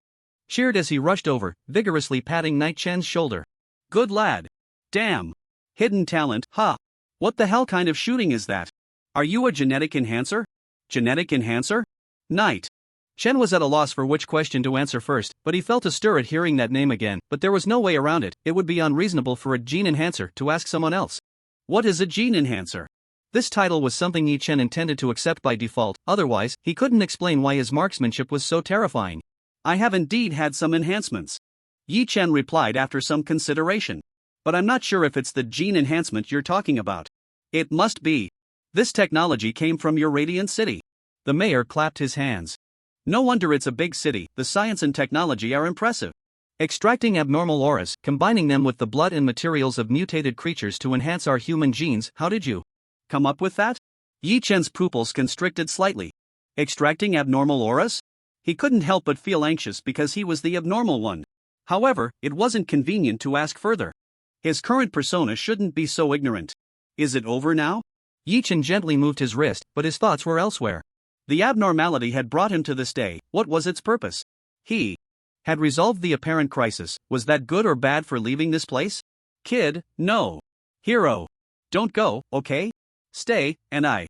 cheered as he rushed over, vigorously patting Night Chen's shoulder. Good lad. Damn. Hidden talent, huh? What the hell kind of shooting is that? Are you a genetic enhancer? Genetic enhancer? Night. Chen was at a loss for which question to answer first, but he felt a stir at hearing that name again, but there was no way around it. It would be unreasonable for a gene enhancer to ask someone else. What is a gene enhancer? This title was something Yi Chen intended to accept by default, otherwise, he couldn't explain why his marksmanship was so terrifying. I have indeed had some enhancements. Yi Chen replied after some consideration. But I'm not sure if it's the gene enhancement you're talking about. It must be. This technology came from your radiant city. The mayor clapped his hands. No wonder it's a big city, the science and technology are impressive. Extracting abnormal auras, combining them with the blood and materials of mutated creatures to enhance our human genes, how did you come up with that? Yi Chen's pupils constricted slightly. Extracting abnormal auras? He couldn't help but feel anxious because he was the abnormal one. However, it wasn't convenient to ask further. His current persona shouldn't be so ignorant. Is it over now? Yi Chen gently moved his wrist, but his thoughts were elsewhere. The abnormality had brought him to this day. What was its purpose? He had resolved the apparent crisis. Was that good or bad for leaving this place? Kid, no. Hero, don't go, okay? Stay, and I,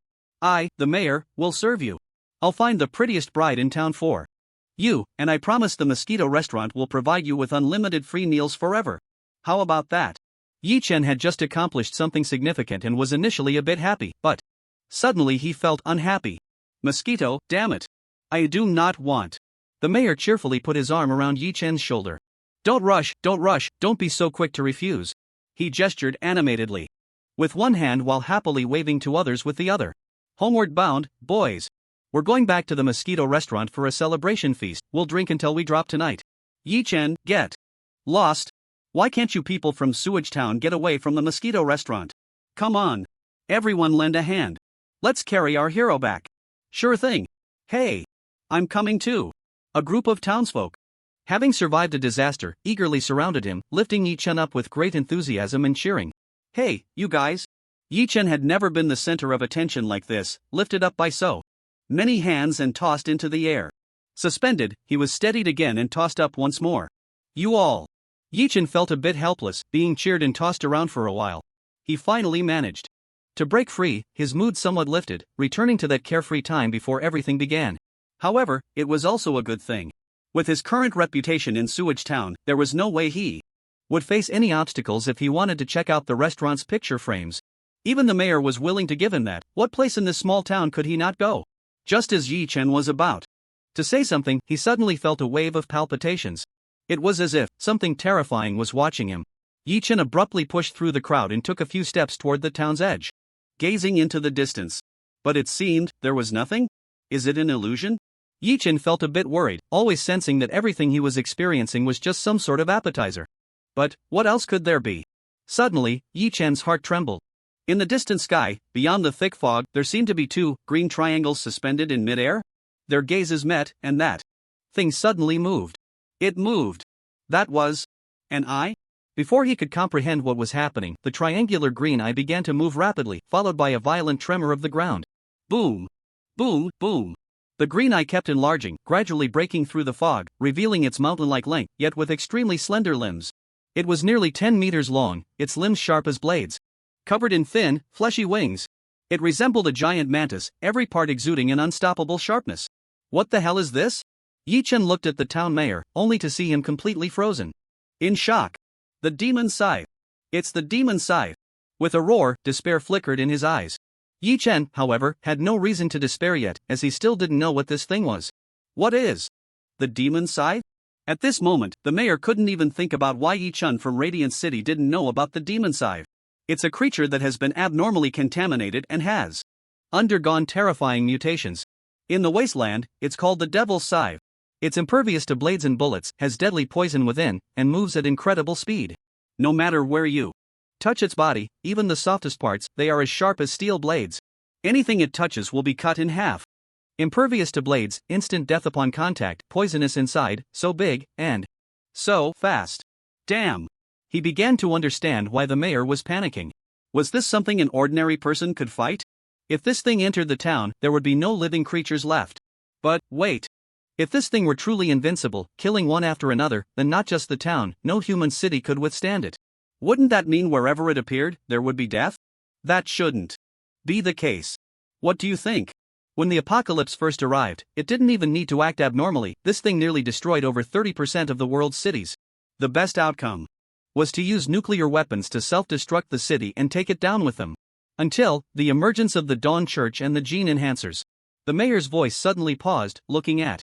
the mayor, will serve you. I'll find the prettiest bride in town for you, and I promise the Mosquito restaurant will provide you with unlimited free meals forever. How about that? Yi Chen had just accomplished something significant and was initially a bit happy, but suddenly he felt unhappy. Mosquito, damn it. I do not want. The mayor cheerfully put his arm around Yi Chen's shoulder. Don't rush, don't be so quick to refuse. He gestured animatedly, with one hand while happily waving to others with the other. Homeward bound, boys. We're going back to the Mosquito restaurant for a celebration feast. We'll drink until we drop tonight. Yi Chen, get lost. Why can't you people from Sewage Town get away from the Mosquito restaurant? Come on. Everyone lend a hand. Let's carry our hero back. Sure thing. Hey, I'm coming too. A group of townsfolk, having survived a disaster, eagerly surrounded him, lifting Yi Chen up with great enthusiasm and cheering. Hey, you guys. Yi Chen had never been the center of attention like this, lifted up by so many hands and tossed into the air. Suspended, he was steadied again and tossed up once more. You all. Yi Chen felt a bit helpless, being cheered and tossed around for a while. He finally managed to break free, his mood somewhat lifted, returning to that carefree time before everything began. However, it was also a good thing. With his current reputation in Sewage Town, there was no way he would face any obstacles if he wanted to check out the restaurant's picture frames. Even the mayor was willing to give him that. What place in this small town could he not go? Just as Yi Chen was about to say something, he suddenly felt a wave of palpitations. It was as if something terrifying was watching him. Yi Chen abruptly pushed through the crowd and took a few steps toward the town's edge, gazing into the distance. But it seemed there was nothing? Is it an illusion? Yi Chen felt a bit worried, always sensing that everything he was experiencing was just some sort of appetizer. But what else could there be? Suddenly, Yi Chen's heart trembled. In the distant sky, beyond the thick fog, there seemed to be two green triangles suspended in midair. Their gazes met, and that thing suddenly moved. It moved. That was an eye? Before he could comprehend what was happening, the triangular green eye began to move rapidly, followed by a violent tremor of the ground. Boom! Boom! Boom! The green eye kept enlarging, gradually breaking through the fog, revealing its mountain-like length, yet with extremely slender limbs. It was nearly 10 meters long, its limbs sharp as blades, covered in thin, fleshy wings. It resembled a giant mantis, every part exuding an unstoppable sharpness. What the hell is this? Yi Chen looked at the town mayor, only to see him completely frozen. In shock. The demon scythe. It's the demon scythe. With a roar, despair flickered in his eyes. Yi Chen, however, had no reason to despair yet, as he still didn't know what this thing was. What is the demon scythe? At this moment, the mayor couldn't even think about why Yi Chen from Radiant City didn't know about the demon scythe. It's a creature that has been abnormally contaminated and has undergone terrifying mutations. In the wasteland, it's called the devil's scythe. It's impervious to blades and bullets, has deadly poison within, and moves at incredible speed. No matter where you touch its body, even the softest parts, they are as sharp as steel blades. Anything it touches will be cut in half. Impervious to blades, instant death upon contact, poisonous inside, so big, and so fast. Damn. He began to understand why the mayor was panicking. Was this something an ordinary person could fight? If this thing entered the town, there would be no living creatures left. But, wait. If this thing were truly invincible, killing one after another, then not just the town, no human city could withstand it. Wouldn't that mean wherever it appeared, there would be death? That shouldn't be the case. What do you think? When the apocalypse first arrived, it didn't even need to act abnormally. This thing nearly destroyed over 30% of the world's cities. The best outcome was to use nuclear weapons to self-destruct the city and take it down with them. Until the emergence of the Dawn Church and the gene enhancers. The mayor's voice suddenly paused, looking at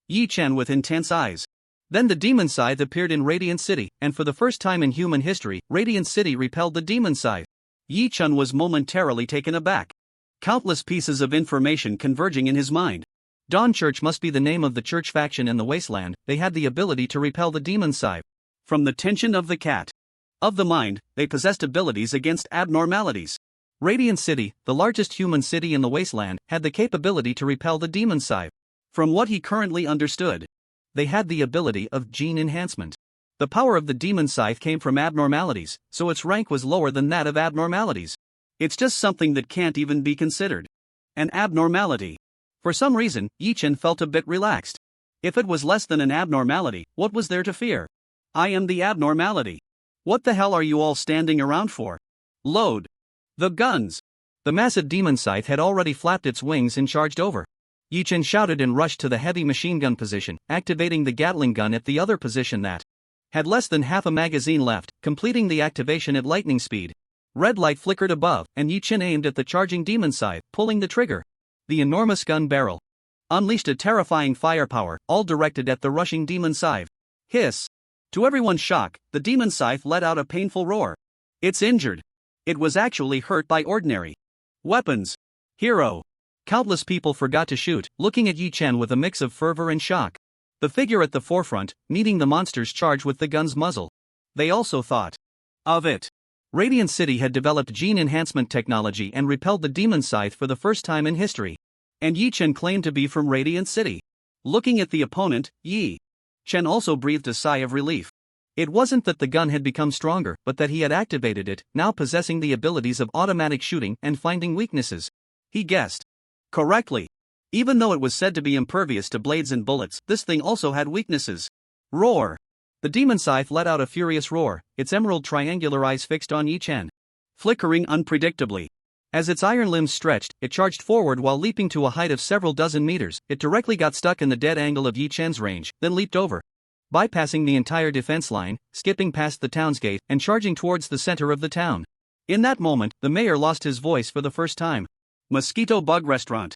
Yi Chen with intense eyes. Then the demon scythe appeared in Radiant City, and for the first time in human history, Radiant City repelled the demon scythe. Yi Chen was momentarily taken aback. Countless pieces of information converging in his mind. Dawn Church must be the name of the church faction in the wasteland. They had the ability to repel the demon scythe. From the tension of the cat of the mind, they possessed abilities against abnormalities. Radiant City, the largest human city in the wasteland, had the capability to repel the demon scythe. From what he currently understood, they had the ability of gene enhancement. The power of the demon scythe came from abnormalities, so its rank was lower than that of abnormalities. It's just something that can't even be considered an abnormality. For some reason, Yi Chen felt a bit relaxed. If it was less than an abnormality, what was there to fear? I am the abnormality. What the hell are you all standing around for? Load the guns. The massive demon scythe had already flapped its wings and charged over. Yi Chen shouted and rushed to the heavy machine gun position, activating the Gatling gun at the other position that had less than half a magazine left, completing the activation at lightning speed. Red light flickered above, and Yi Chen aimed at the charging demon scythe, pulling the trigger. The enormous gun barrel unleashed a terrifying firepower, all directed at the rushing demon scythe. Hiss! To everyone's shock, the demon scythe let out a painful roar. It's injured. It was actually hurt by ordinary weapons. Hero! Countless people forgot to shoot, looking at Yi Chen with a mix of fervor and shock. The figure at the forefront, meeting the monster's charge with the gun's muzzle. They also thought of it. Radiant City had developed gene enhancement technology and repelled the demon scythe for the first time in history. And Yi Chen claimed to be from Radiant City. Looking at the opponent, Yi Chen also breathed a sigh of relief. It wasn't that the gun had become stronger, but that he had activated it, now possessing the abilities of automatic shooting and finding weaknesses. He guessed correctly. Even though it was said to be impervious to blades and bullets, this thing also had weaknesses. Roar! The demon scythe let out a furious roar, its emerald triangular eyes fixed on Yi Chen, flickering unpredictably. As its iron limbs stretched, it charged forward while leaping to a height of several dozen meters. It directly got stuck in the dead angle of Yi Chen's range, then leaped over, bypassing the entire defense line, skipping past the town's gate, and charging towards the center of the town. In that moment, the mayor lost his voice for the first time. Mosquito bug restaurant.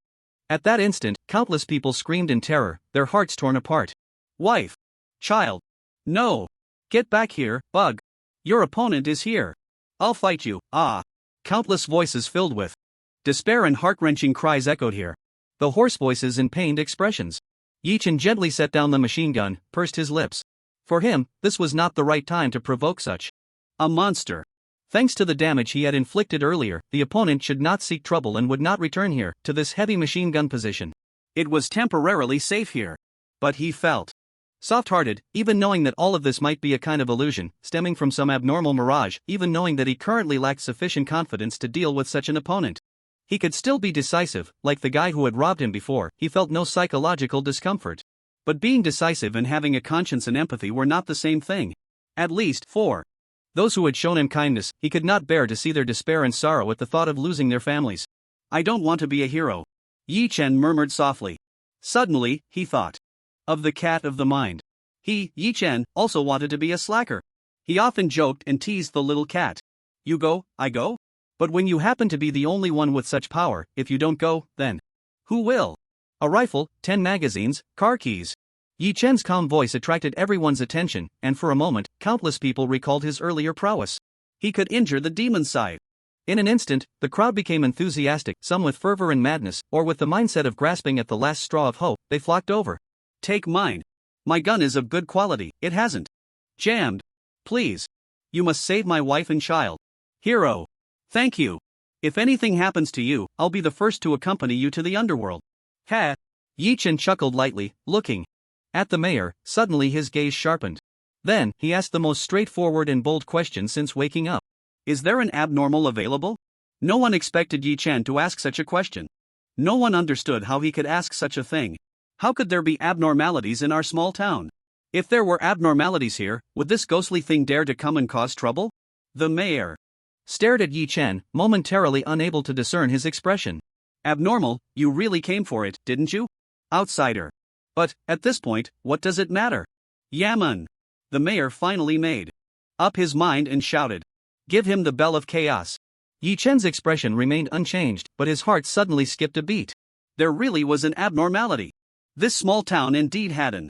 At that instant, countless people screamed in terror, their hearts torn apart. Wife! Child! No! Get back here, bug! Your opponent is here! I'll fight you, ah! Countless voices filled with despair and heart-wrenching cries echoed here. The hoarse voices and pained expressions. Yi Chen gently set down the machine gun, pursed his lips. For him, this was not the right time to provoke such a monster. Thanks to the damage he had inflicted earlier, the opponent should not seek trouble and would not return here, to this heavy machine gun position. It was temporarily safe here. But he felt soft-hearted, even knowing that all of this might be a kind of illusion, stemming from some abnormal mirage, even knowing that he currently lacked sufficient confidence to deal with such an opponent. He could still be decisive, like the guy who had robbed him before. He felt no psychological discomfort. But being decisive and having a conscience and empathy were not the same thing. At least, for those who had shown him kindness, he could not bear to see their despair and sorrow at the thought of losing their families. I don't want to be a hero, Yi Chen murmured softly. Suddenly, he thought of the cat of the mind. He, Yi Chen, also wanted to be a slacker. He often joked and teased the little cat. You go, I go? But when you happen to be the only one with such power, if you don't go, then who will? A rifle, 10 magazines, car keys. Yi Chen's calm voice attracted everyone's attention, and for a moment, countless people recalled his earlier prowess. He could injure the demon scythe. In an instant, the crowd became enthusiastic, some with fervor and madness, or with the mindset of grasping at the last straw of hope. They flocked over. Take mine. My gun is of good quality, it hasn't jammed. Please. You must save my wife and child. Hero. Thank you. If anything happens to you, I'll be the first to accompany you to the underworld. Ha! Yi Chen chuckled lightly, looking at the mayor. Suddenly his gaze sharpened. Then, he asked the most straightforward and bold question since waking up. Is there an abnormal available? No one expected Yi Chen to ask such a question. No one understood how he could ask such a thing. How could there be abnormalities in our small town? If there were abnormalities here, would this ghostly thing dare to come and cause trouble? The mayor stared at Yi Chen, momentarily unable to discern his expression. Abnormal, you really came for it, didn't you? Outsider. But, at this point, what does it matter? Yaman. The mayor finally made up his mind and shouted. Give him the bell of chaos. Yi Chen's expression remained unchanged, but his heart suddenly skipped a beat. There really was an abnormality. This small town indeed had an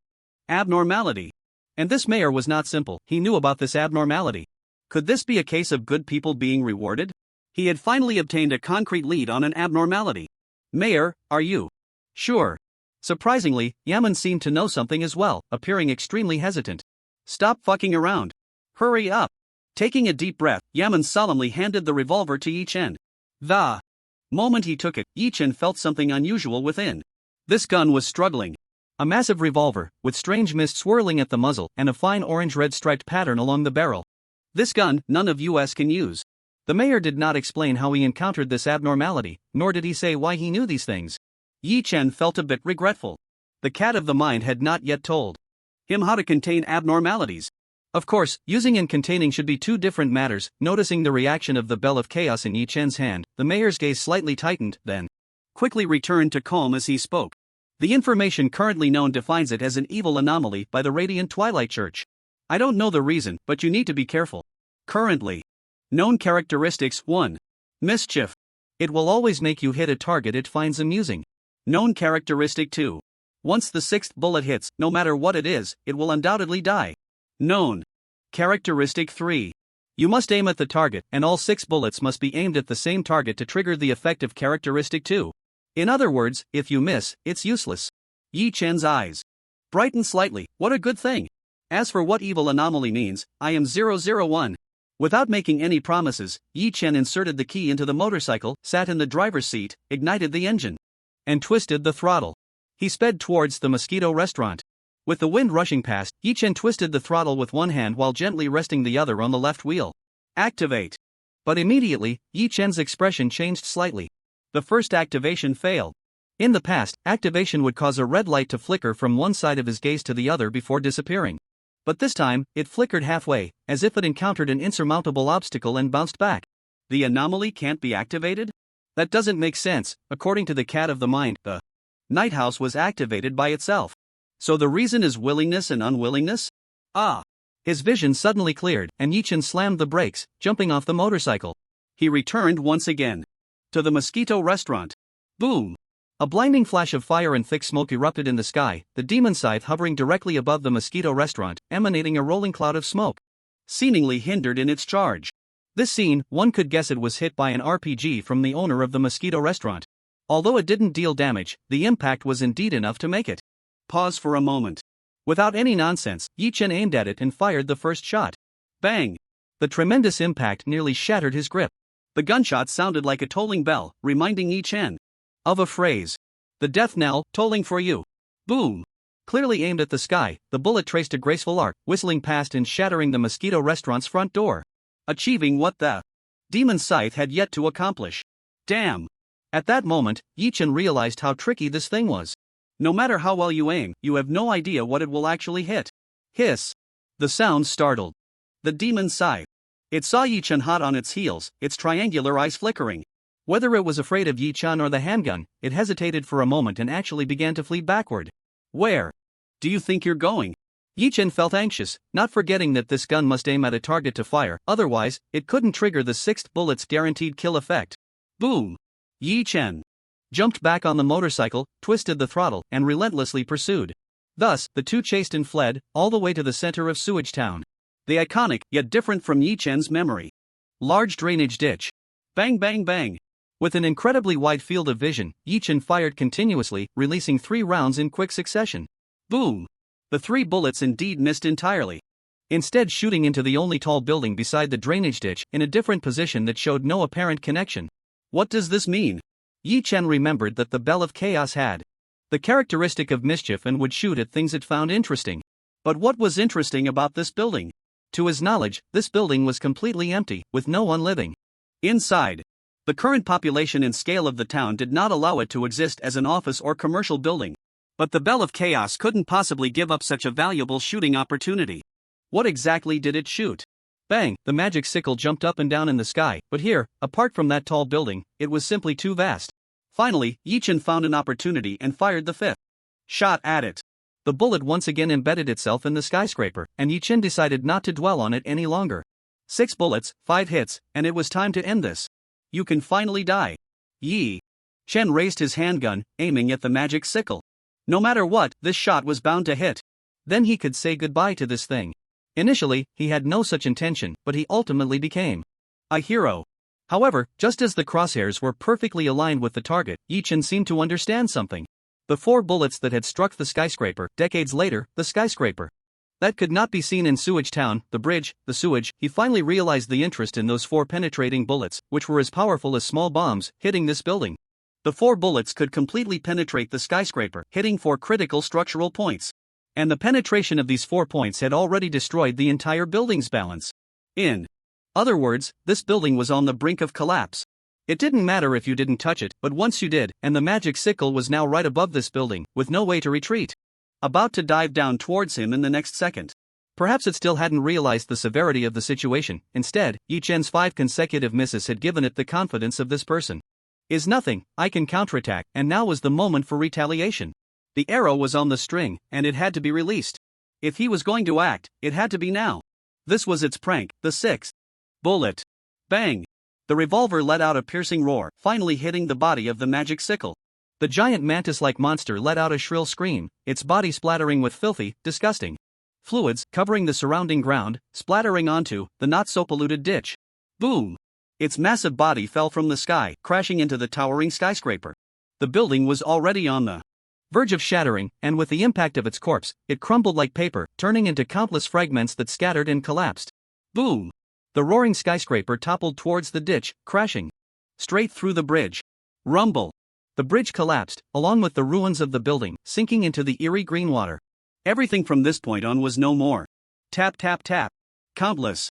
abnormality. And this mayor was not simple, he knew about this abnormality. Could this be a case of good people being rewarded? He had finally obtained a concrete lead on an abnormality. Mayor, are you sure? Surprisingly, Yaman seemed to know something as well, appearing extremely hesitant. Stop fucking around. Hurry up. Taking a deep breath, Yaman solemnly handed the revolver to Yi Chen. The moment he took it, Yi Chen felt something unusual within. This gun was struggling. A massive revolver, with strange mist swirling at the muzzle and a fine orange-red striped pattern along the barrel. This gun, none of us can use. The mayor did not explain how he encountered this abnormality, nor did he say why he knew these things. Yi Chen felt a bit regretful. The cat of the mind had not yet told him how to contain abnormalities. Of course, using and containing should be two different matters. Noticing the reaction of the bell of chaos in Yi Chen's hand, the mayor's gaze slightly tightened, then quickly returned to calm as he spoke. The information currently known defines it as an evil anomaly by the Radiant Twilight Church. I don't know the reason, but you need to be careful. Currently known characteristics: 1. Mischief. It will always make you hit a target it finds amusing. Known characteristic 2. Once the 6th bullet hits, no matter what it is, it will undoubtedly die. Known characteristic 3. You must aim at the target, and all 6 bullets must be aimed at the same target to trigger the effect of characteristic 2. In other words, if you miss, it's useless. Yi Chen's eyes brightened slightly. What a good thing. As for what evil anomaly means, I am 001. Without making any promises, Yi Chen inserted the key into the motorcycle, sat in the driver's seat, ignited the engine, and twisted the throttle. He sped towards the Mosquito restaurant. With the wind rushing past, Yi Chen twisted the throttle with one hand while gently resting the other on the left wheel. Activate. But immediately, Yi Chen's expression changed slightly. The first activation failed. In the past, activation would cause a red light to flicker from one side of his gaze to the other before disappearing. But this time, it flickered halfway, as if it encountered an insurmountable obstacle and bounced back. The anomaly can't be activated? That doesn't make sense. According to the cat of the mind, the night house was activated by itself. So the reason is willingness and unwillingness? Ah! His vision suddenly cleared, and Yi Chen slammed the brakes, jumping off the motorcycle. He returned once again to the Mosquito restaurant. Boom! A blinding flash of fire and thick smoke erupted in the sky, the demon scythe hovering directly above the Mosquito restaurant, emanating a rolling cloud of smoke, seemingly hindered in its charge. This scene, one could guess it was hit by an RPG from the owner of the Mosquito restaurant. Although it didn't deal damage, the impact was indeed enough to make it. Pause for a moment. Without any nonsense, Yi Chen aimed at it and fired the first shot. Bang! The tremendous impact nearly shattered his grip. The gunshot sounded like a tolling bell, reminding Yi Chen of a phrase. The death knell, tolling for you. Boom! Clearly aimed at the sky, the bullet traced a graceful arc, whistling past and shattering the Mosquito restaurant's front door, achieving what the demon scythe had yet to accomplish. Damn! At that moment, Yi Chen realized how tricky this thing was. No matter how well you aim, you have no idea what it will actually hit. Hiss! The sound startled the demon scythe. It saw Yi Chen hot on its heels, its triangular eyes flickering. Whether it was afraid of Yi Chen or the handgun, it hesitated for a moment and actually began to flee backward. Where do you think you're going? Yi Chen felt anxious, not forgetting that this gun must aim at a target to fire, otherwise, it couldn't trigger the 6th bullet's guaranteed kill effect. Boom! Yi Chen jumped back on the motorcycle, twisted the throttle, and relentlessly pursued. Thus, the two chased and fled, all the way to the center of Sewage Town. The iconic, yet different from Yi Chen's memory, large drainage ditch. Bang bang bang! With an incredibly wide field of vision, Yi Chen fired continuously, releasing 3 rounds in quick succession. Boom! The 3 bullets indeed missed entirely, instead shooting into the only tall building beside the drainage ditch in a different position that showed no apparent connection. What does this mean? Yi Chen remembered that the Bell of Chaos had the characteristic of mischief, and would shoot at things it found interesting. But what was interesting about this building? To his knowledge, this building was completely empty, with no one living inside. The current population and scale of the town did not allow it to exist as an office or commercial building. But the Bell of Chaos couldn't possibly give up such a valuable shooting opportunity. What exactly did it shoot? Bang! The magic sickle jumped up and down in the sky, but here, apart from that tall building, it was simply too vast. Finally, Yi-Chen found an opportunity and fired the fifth shot at it. The bullet once again embedded itself in the skyscraper, and Yi-Chen decided not to dwell on it any longer. 6 bullets, 5 hits, and it was time to end this. You can finally die. Yi-Chen raised his handgun, aiming at the magic sickle. No matter what, this shot was bound to hit. Then he could say goodbye to this thing. Initially, he had no such intention, but he ultimately became a hero. However, just as the crosshairs were perfectly aligned with the target, Yi-Chen seemed to understand something. The 4 bullets that had struck the skyscraper, decades later, the skyscraper that could not be seen in Sewage Town, the bridge, the sewage, he finally realized the interest in those 4 penetrating bullets, which were as powerful as small bombs, hitting this building. The 4 bullets could completely penetrate the skyscraper, hitting 4 critical structural points. And the penetration of these 4 points had already destroyed the entire building's balance. In other words, this building was on the brink of collapse. It didn't matter if you didn't touch it, but once you did, and the magic sickle was now right above this building, with no way to retreat. About to dive down towards him in the next second. Perhaps it still hadn't realized the severity of the situation. Instead, Yi-Chen's 5 consecutive misses had given it the confidence of this person is nothing, I can counterattack, and now was the moment for retaliation. The arrow was on the string, and it had to be released. If he was going to act, it had to be now. This was its prank, the 6th bullet. Bang! The revolver let out a piercing roar, finally hitting the body of the magic sickle. The giant mantis-like monster let out a shrill scream, its body splattering with filthy, disgusting fluids, covering the surrounding ground, splattering onto the not-so-polluted ditch. Boom! Its massive body fell from the sky, crashing into the towering skyscraper. The building was already on the verge of shattering, and with the impact of its corpse, it crumbled like paper, turning into countless fragments that scattered and collapsed. Boom! The roaring skyscraper toppled towards the ditch, crashing straight through the bridge. Rumble! The bridge collapsed, along with the ruins of the building, sinking into the eerie green water. Everything from this point on was no more. Tap tap tap. Countless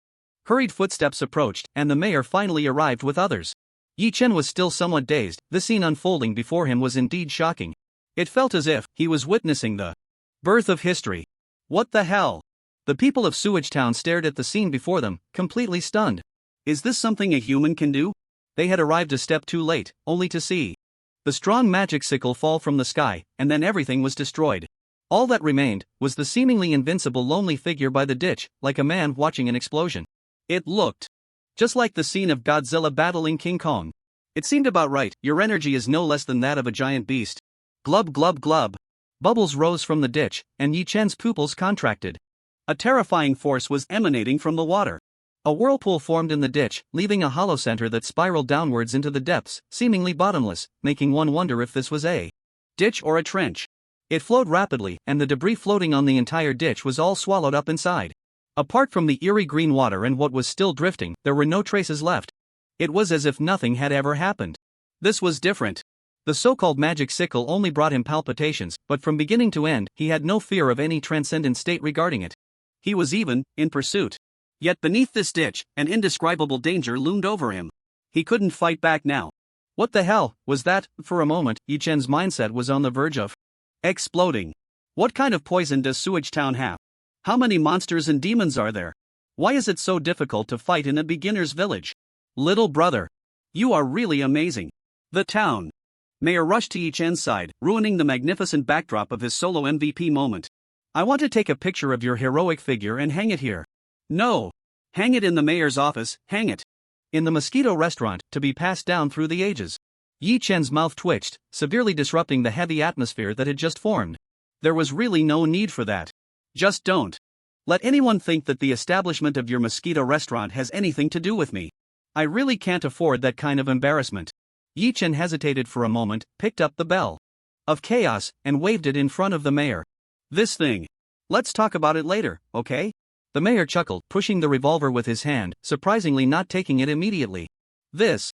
hurried footsteps approached, and the mayor finally arrived with others. Yi-Chen was still somewhat dazed. The scene unfolding before him was indeed shocking. It felt as if he was witnessing the birth of history. What the hell? The people of Sewage Town stared at the scene before them, completely stunned. Is this something a human can do? They had arrived a step too late, only to see the strong magic sickle fall from the sky, and then everything was destroyed. All that remained was the seemingly invincible lonely figure by the ditch, like a man watching an explosion. It looked just like the scene of Godzilla battling King Kong. It seemed about right. Your energy is no less than that of a giant beast. Glub glub glub. Bubbles rose from the ditch, and Yi-Chen's pupils contracted. A terrifying force was emanating from the water. A whirlpool formed in the ditch, leaving a hollow center that spiraled downwards into the depths, seemingly bottomless, making one wonder if this was a ditch or a trench. It flowed rapidly, and the debris floating on the entire ditch was all swallowed up inside. Apart from the eerie green water and what was still drifting, there were no traces left. It was as if nothing had ever happened. This was different. The so-called magic sickle only brought him palpitations, but from beginning to end, he had no fear of any transcendent state regarding it. He was even in pursuit. Yet beneath this ditch, an indescribable danger loomed over him. He couldn't fight back now. What the hell was that? For a moment, Yi-Chen's mindset was on the verge of exploding. What kind of poison does Sewage Town have? How many monsters and demons are there? Why is it so difficult to fight in a beginner's village? Little brother, you are really amazing. The town mayor rushed to Yi-Chen's side, ruining the magnificent backdrop of his solo MVP moment. I want to take a picture of your heroic figure and hang it here. No. Hang it in the mayor's office, hang it. In the Mosquito restaurant, to be passed down through the ages. Yi-Chen's mouth twitched, severely disrupting the heavy atmosphere that had just formed. There was really no need for that. Just don't let anyone think that the establishment of your Mosquito restaurant has anything to do with me. I really can't afford that kind of embarrassment. Yi-Chen hesitated for a moment, picked up the bell of chaos, and waved it in front of the mayor. This thing. Let's talk about it later, okay? The mayor chuckled, pushing the revolver with his hand, surprisingly not taking it immediately. This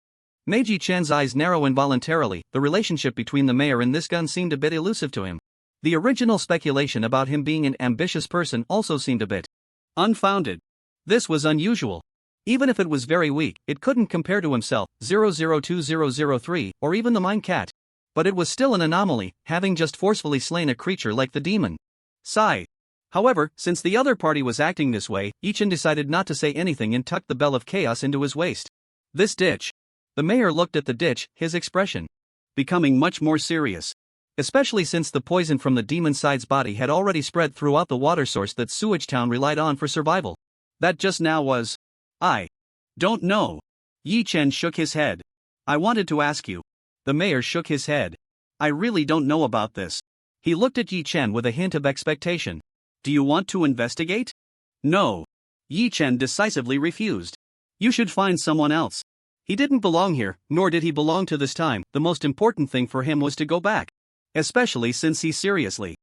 Meiji Chen's eyes narrow involuntarily. The relationship between the mayor and this gun seemed a bit elusive to him. The original speculation about him being an ambitious person also seemed a bit unfounded. This was unusual. Even if it was very weak, it couldn't compare to himself, 002003, or even the Mine Cat. But it was still an anomaly, having just forcefully slain a creature like the demon Scythe. However, since the other party was acting this way, Ichin decided not to say anything and tucked the bell of chaos into his waist. This ditch. The mayor looked at the ditch, his expression becoming much more serious. Especially since the poison from the demon Scythe's body had already spread throughout the water source that Sewage Town relied on for survival. That just now was. I don't know. Yi Chen shook his head. I wanted to ask you. The mayor shook his head. I really don't know about this. He looked at Yi Chen with a hint of expectation. Do you want to investigate? No. Yi Chen decisively refused. You should find someone else. He didn't belong here, nor did he belong to this time. The most important thing for him was to go back. Especially since he seriously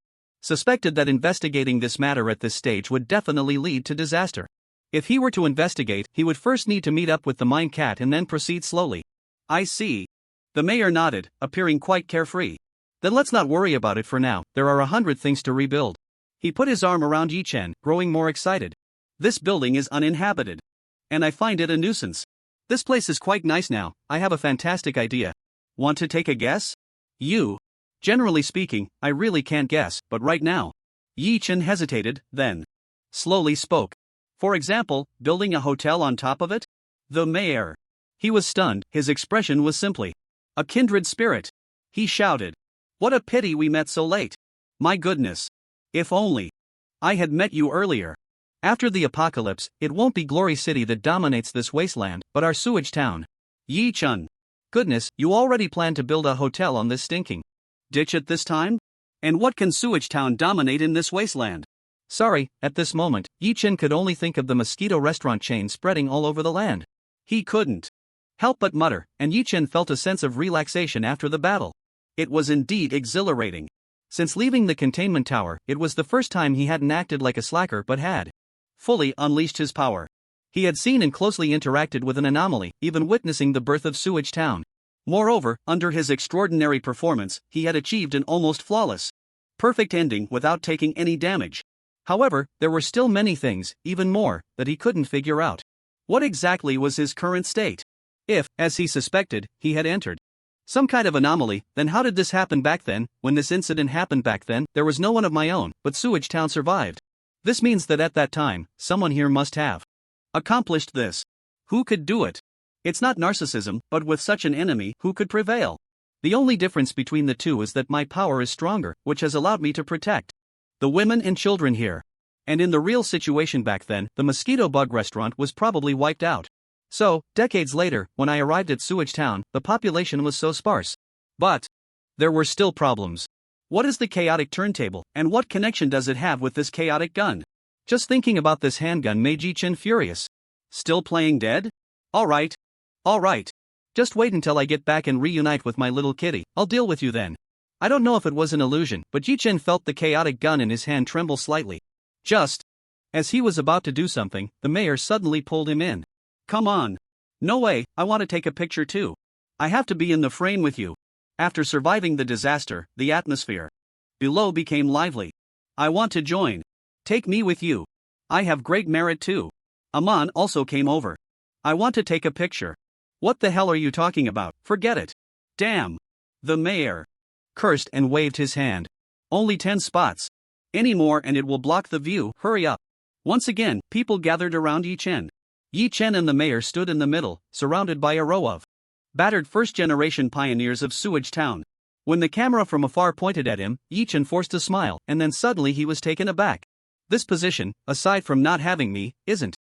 suspected that investigating this matter at this stage would definitely lead to disaster. If he were to investigate, he would first need to meet up with the Mine Cat and then proceed slowly. I see. The mayor nodded, appearing quite carefree. Then let's not worry about it for now, there are 100 things to rebuild. He put his arm around Yi Chen, growing more excited. This building is uninhabited. And I find it a nuisance. This place is quite nice now. I have a fantastic idea. Want to take a guess? You. Generally speaking, I really can't guess, but right now. Yi Chen hesitated, then slowly spoke. For example, building a hotel on top of it? The mayor. He was stunned, his expression was simply a kindred spirit. He shouted. What a pity we met so late. My goodness. If only I had met you earlier. After the apocalypse, it won't be Glory City that dominates this wasteland, but our sewage town. Yi Chen. Goodness, you already plan to build a hotel on this stinking ditch at this time? And what can Sewage Town dominate in this wasteland? Sorry, at this moment, Yi Chen could only think of the mosquito restaurant chain spreading all over the land. He couldn't help but mutter, and Yi Chen felt a sense of relaxation after the battle. It was indeed exhilarating. Since leaving the containment tower, it was the first time he hadn't acted like a slacker but had fully unleashed his power. He had seen and closely interacted with an anomaly, even witnessing the birth of Sewage Town. Moreover, under his extraordinary performance, he had achieved an almost flawless, perfect ending without taking any damage. However, there were still many things, even more, that he couldn't figure out. What exactly was his current state? If, as he suspected, he had entered some kind of anomaly, then how did this happen back then? When this incident happened back then, there was no one of my own, but Sewage Town survived. This means that at that time, someone here must have accomplished this. Who could do it? It's not narcissism, but with such an enemy, who could prevail? The only difference between the two is that my power is stronger, which has allowed me to protect the women and children here. And in the real situation back then, the mosquito bug restaurant was probably wiped out. So, decades later, when I arrived at Sewage Town, the population was so sparse. But there were still problems. What is the chaotic turntable, and what connection does it have with this chaotic gun? Just thinking about this handgun made Yi Chen furious. Still playing dead? Alright. Just wait until I get back and reunite with my little kitty, I'll deal with you then. I don't know if it was an illusion, but Yi Chen felt the chaotic gun in his hand tremble slightly. Just as he was about to do something, the mayor suddenly pulled him in. Come on. No way, I want to take a picture too. I have to be in the frame with you. After surviving the disaster, the atmosphere below became lively. I want to join. Take me with you. I have great merit too. Aman also came over. I want to take a picture. What the hell are you talking about? Forget it. Damn. The mayor cursed and waved his hand. Only 10 spots. Any more and it will block the view, hurry up. Once again, people gathered around Yi Chen. Yi Chen and the mayor stood in the middle, surrounded by a row of battered first-generation pioneers of Sewage Town. When the camera from afar pointed at him, Yi Chen forced a smile, and then suddenly he was taken aback. This position, aside from not having me, isn't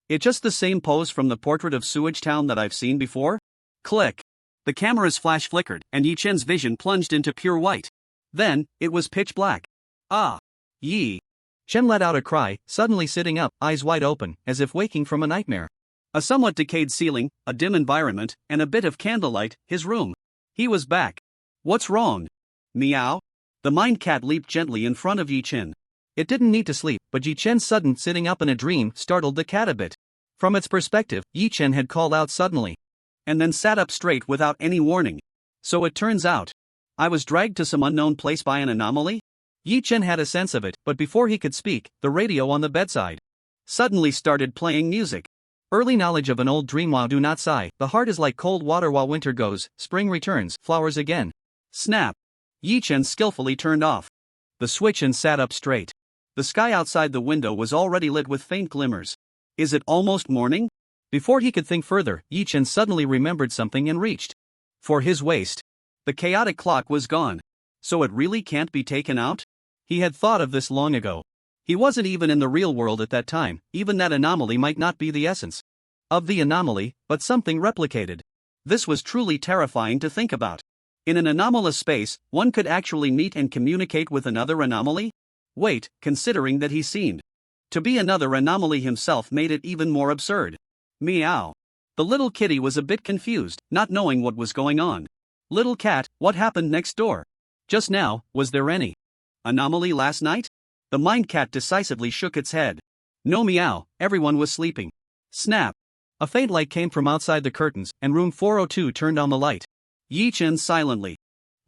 it just the same pose from the portrait of Sewage Town that I've seen before? Click. The camera's flash flickered, and Yi Chen's vision plunged into pure white. Then, it was pitch black. Ah. Yi Chen let out a cry, suddenly sitting up, eyes wide open, as if waking from a nightmare. A somewhat decayed ceiling, a dim environment, and a bit of candlelight, his room. He was back. What's wrong? Meow? The Mind Cat leaped gently in front of Yi Chen. It didn't need to sleep, but Yi Chen's sudden sitting up in a dream startled the cat a bit. From its perspective, Yi Chen had called out suddenly. and then sat up straight without any warning. So it turns out, I was dragged to some unknown place by an anomaly? Yi Chen had a sense of it, but before he could speak, the radio on the bedside suddenly started playing music. Early knowledge of an old dream. Wow, do not sigh, the heart is like cold water while winter goes, spring returns, flowers again. Snap. Yi Chen skillfully turned off the switch and sat up straight. The sky outside the window was already lit with faint glimmers. Is it almost morning? Before he could think further, Yi Chen suddenly remembered something and reached for his waist. The chaotic clock was gone. So it really can't be taken out? He had thought of this long ago. He wasn't even in the real world at that time, even that anomaly might not be the essence of the anomaly, but something replicated. This was truly terrifying to think about. In an anomalous space, one could actually meet and communicate with another anomaly? Wait, considering that he seemed to be another anomaly himself made it even more absurd. Meow. The little kitty was a bit confused, not knowing what was going on. Little cat, what happened next door? Just now, was there any anomaly last night? The mind cat decisively shook its head. No, meow, everyone was sleeping. Snap. A faint light came from outside the curtains, and room 402 turned on the light. Yi Chen silently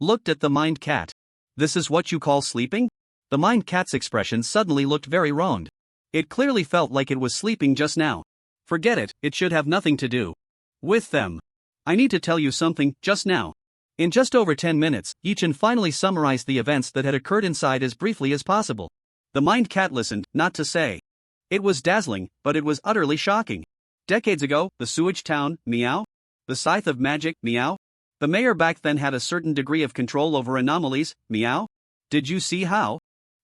looked at the mind cat. This is what you call sleeping? The mind cat's expression suddenly looked very wronged. It clearly felt like it was sleeping just now. Forget it, it should have nothing to do with them. I need to tell you something, just now. In just over 10 minutes, Yi Chen finally summarized the events that had occurred inside as briefly as possible. The mind cat listened, not to say it was dazzling, but it was utterly shocking. Decades ago, the sewage town, meow? The scythe of magic, meow? The mayor back then had a certain degree of control over anomalies, meow? Did you see how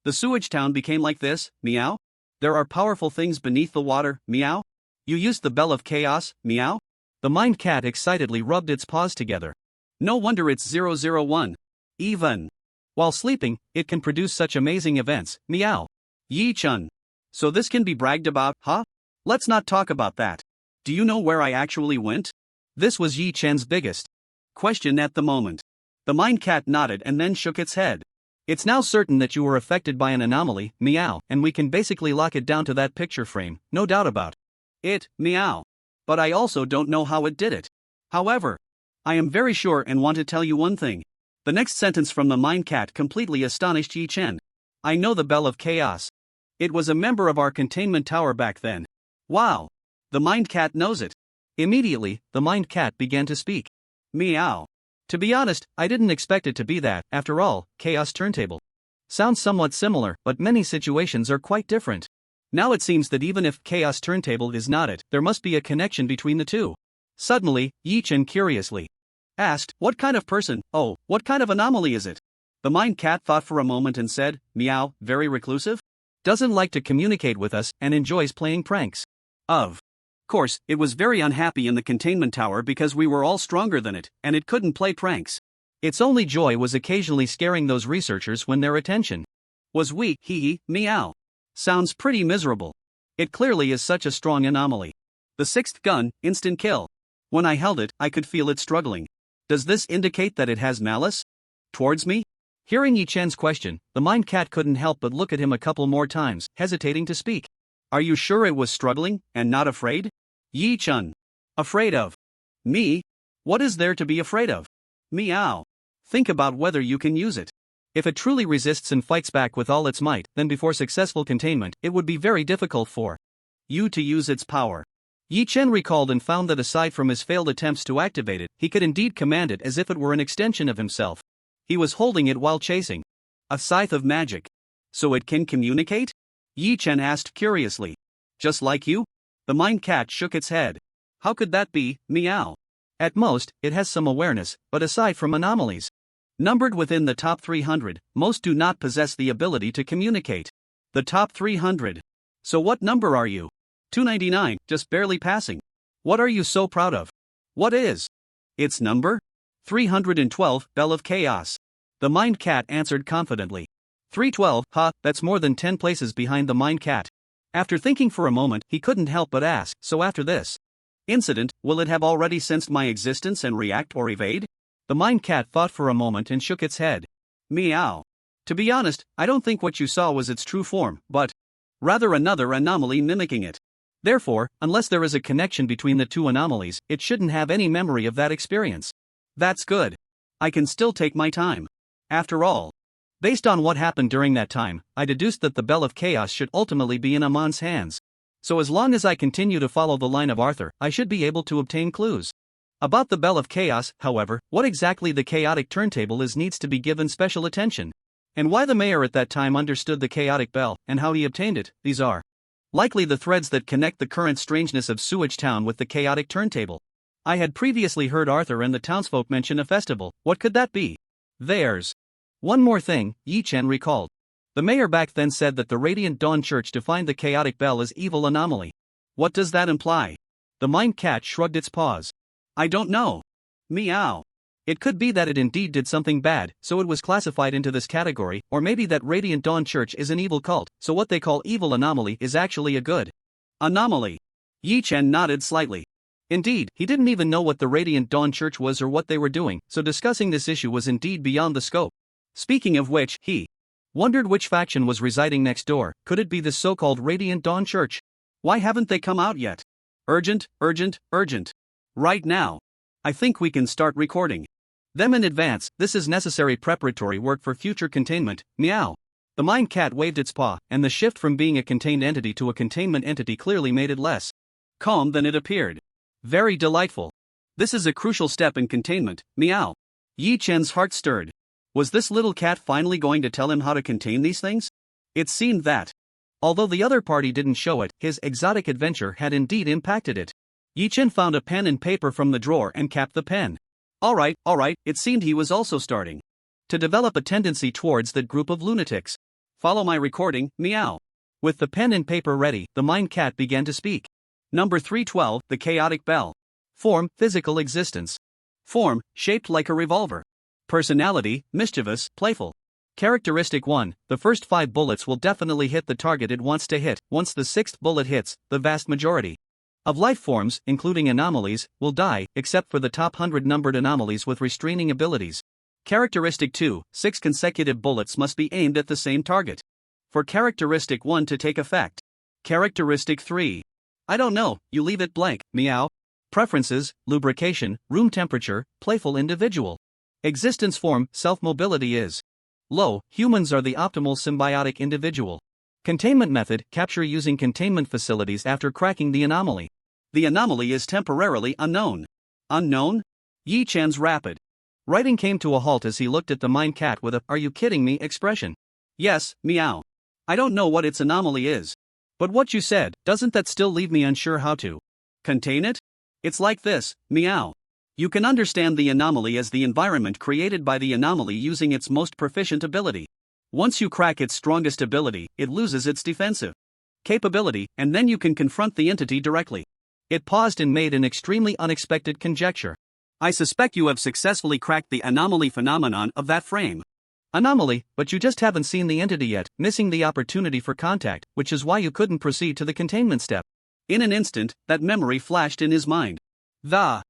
the sewage town became like this, meow? There are powerful things beneath the water, meow? You used the bell of chaos, meow? The mind cat excitedly rubbed its paws together. No wonder it's 001. Even while sleeping, it can produce such amazing events, meow. Yi Chen. So this can be bragged about, huh? Let's not talk about that. Do you know where I actually went? This was Yi Chen's biggest question at the moment. The mind cat nodded and then shook its head. It's now certain that you were affected by an anomaly, meow, and we can basically lock it down to that picture frame, no doubt about it, meow. But I also don't know how it did it. However, I am very sure and want to tell you one thing. The next sentence from the mind cat completely astonished Yi Chen. I know the bell of chaos. It was a member of our containment tower back then. Wow. The mind cat knows it. Immediately, the mind cat began to speak. Meow. To be honest, I didn't expect it to be that. After all, chaos turntable sounds somewhat similar, but many situations are quite different. Now it seems that even if chaos turntable is not it, there must be a connection between the two. Suddenly, Yi Chen curiously asked, what kind of person, what kind of anomaly is it? The mind cat thought for a moment and said, meow, very reclusive? Doesn't like to communicate with us and enjoys playing pranks. Of course, it was very unhappy in the containment tower because we were all stronger than it, and it couldn't play pranks. Its only joy was occasionally scaring those researchers when their attention was weak, meow. Sounds pretty miserable. It clearly is such a strong anomaly. The sixth gun, instant kill. When I held it, I could feel it struggling. Does this indicate that it has malice towards me? Hearing Yi Chen's question, the mind cat couldn't help but look at him a couple more times, hesitating to speak. Are you sure it was struggling, and not afraid? Yi Chen. Afraid of me? What is there to be afraid of? Meow. Think about whether you can use it. If it truly resists and fights back with all its might, then before successful containment, it would be very difficult for you to use its power. Yi Chen recalled and found that aside from his failed attempts to activate it, he could indeed command it as if it were an extension of himself. He was holding it while chasing a scythe of magic. So it can communicate? Yi Chen asked curiously. Just like you? The mind cat shook its head. How could that be, meow? At most, it has some awareness, but aside from anomalies numbered within the top 300, most do not possess the ability to communicate. The top 300. So what number are you? 299, just barely passing. What are you so proud of? What is its number? 312, Bell of Chaos. The mind cat answered confidently. 312, that's more than 10 places behind the mind cat. After thinking for a moment, he couldn't help but ask, so after this incident, will it have already sensed my existence and react or evade? The mind cat thought for a moment and shook its head. Meow. To be honest, I don't think what you saw was its true form, but rather another anomaly mimicking it. Therefore, unless there is a connection between the two anomalies, it shouldn't have any memory of that experience. That's good. I can still take my time. After all, based on what happened during that time, I deduced that the Bell of Chaos should ultimately be in Amon's hands. So as long as I continue to follow the line of Arthur, I should be able to obtain clues. About the Bell of Chaos, however, what exactly the chaotic turntable is needs to be given special attention. And why the mayor at that time understood the chaotic bell, and how he obtained it, these are likely the threads that connect the current strangeness of Sewage Town with the chaotic turntable. I had previously heard Arthur and the townsfolk mention a festival. What could that be? There's one more thing, Yi Chen recalled. The mayor back then said that the Radiant Dawn Church defined the chaotic bell as evil anomaly. What does that imply? The Mind Cat shrugged its paws. I don't know. Meow. It could be that it indeed did something bad, so it was classified into this category, or maybe that Radiant Dawn Church is an evil cult, so what they call evil anomaly is actually a good anomaly. Yi Chen nodded slightly. Indeed, he didn't even know what the Radiant Dawn Church was or what they were doing, so discussing this issue was indeed beyond the scope. Speaking of which, he wondered which faction was residing next door. Could it be the so-called Radiant Dawn Church? Why haven't they come out yet? Urgent, urgent, urgent. Right now. I think we can start recording them in advance. This is necessary preparatory work for future containment. Meow. The Mind Cat waved its paw, and the shift from being a contained entity to a containment entity clearly made it less calm than it appeared. Very delightful. This is a crucial step in containment. Meow. Yi Chen's heart stirred. Was this little cat finally going to tell him how to contain these things? It seemed that, although the other party didn't show it, his exotic adventure had indeed impacted it. Yi Chen found a pen and paper from the drawer and capped the pen. Alright, it seemed he was also starting to develop a tendency towards that group of lunatics. Follow my recording, meow. With the pen and paper ready, the Mind Cat began to speak. Number 312, the chaotic bell. Form, physical existence. Form, shaped like a revolver. Personality, mischievous, playful. Characteristic 1, the first 5 bullets will definitely hit the target it wants to hit. Once the 6th bullet hits, the vast majority of life forms, including anomalies, will die, except for the top 100 numbered anomalies with restraining abilities. Characteristic 2, 6 consecutive bullets must be aimed at the same target for characteristic 1 to take effect. Characteristic 3. I don't know, you leave it blank, meow. Preferences, lubrication, room temperature, playful individual. Existence form, self-mobility is low, humans are the optimal symbiotic individual. Containment method, capture using containment facilities after cracking the anomaly. The anomaly is temporarily unknown. Unknown? Yi Chen's rapid writing came to a halt as he looked at the Mind Cat with a "are you kidding me" expression. Yes, meow. I don't know what its anomaly is. But what you said, doesn't that still leave me unsure how to contain it? It's like this, meow. You can understand the anomaly as the environment created by the anomaly using its most proficient ability. Once you crack its strongest ability, it loses its defensive capability, and then you can confront the entity directly. It paused and made an extremely unexpected conjecture. I suspect you have successfully cracked the anomaly phenomenon of that frame. Anomaly, but you just haven't seen the entity yet, missing the opportunity for contact, which is why you couldn't proceed to the containment step. In an instant, that memory flashed in his mind. The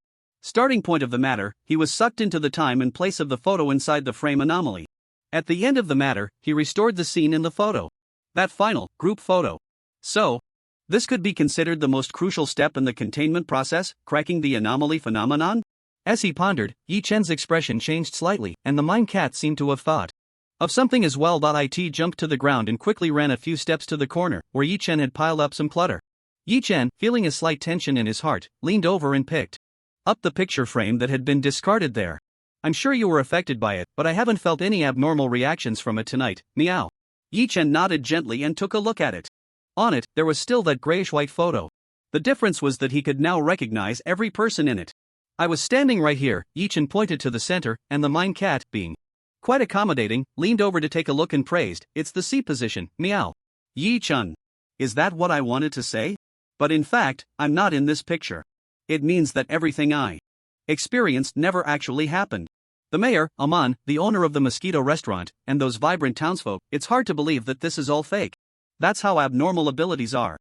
starting point of the matter, he was sucked into the time and place of the photo inside the frame anomaly. At the end of the matter, he restored the scene in the photo. That final, group photo. So, this could be considered the most crucial step in the containment process, cracking the anomaly phenomenon? As he pondered, Yi Chen's expression changed slightly, and the Mind Cat seemed to have thought of something as well. It jumped to the ground and quickly ran a few steps to the corner, where Yi Chen had piled up some clutter. Yi Chen, feeling a slight tension in his heart, leaned over and picked up the picture frame that had been discarded there. I'm sure you were affected by it, but I haven't felt any abnormal reactions from it tonight, meow. Yi Chen nodded gently and took a look at it. On it, there was still that grayish-white photo. The difference was that he could now recognize every person in it. I was standing right here, Yi Chen pointed to the center, and the Mind Cat, being quite accommodating, leaned over to take a look and praised, "It's the C position, meow." Yi Chen. Is that what I wanted to say? But in fact, I'm not in this picture. It means that everything I experienced never actually happened. The mayor, Amon, the owner of the Mosquito restaurant, and those vibrant townsfolk, it's hard to believe that this is all fake. That's how abnormal abilities are.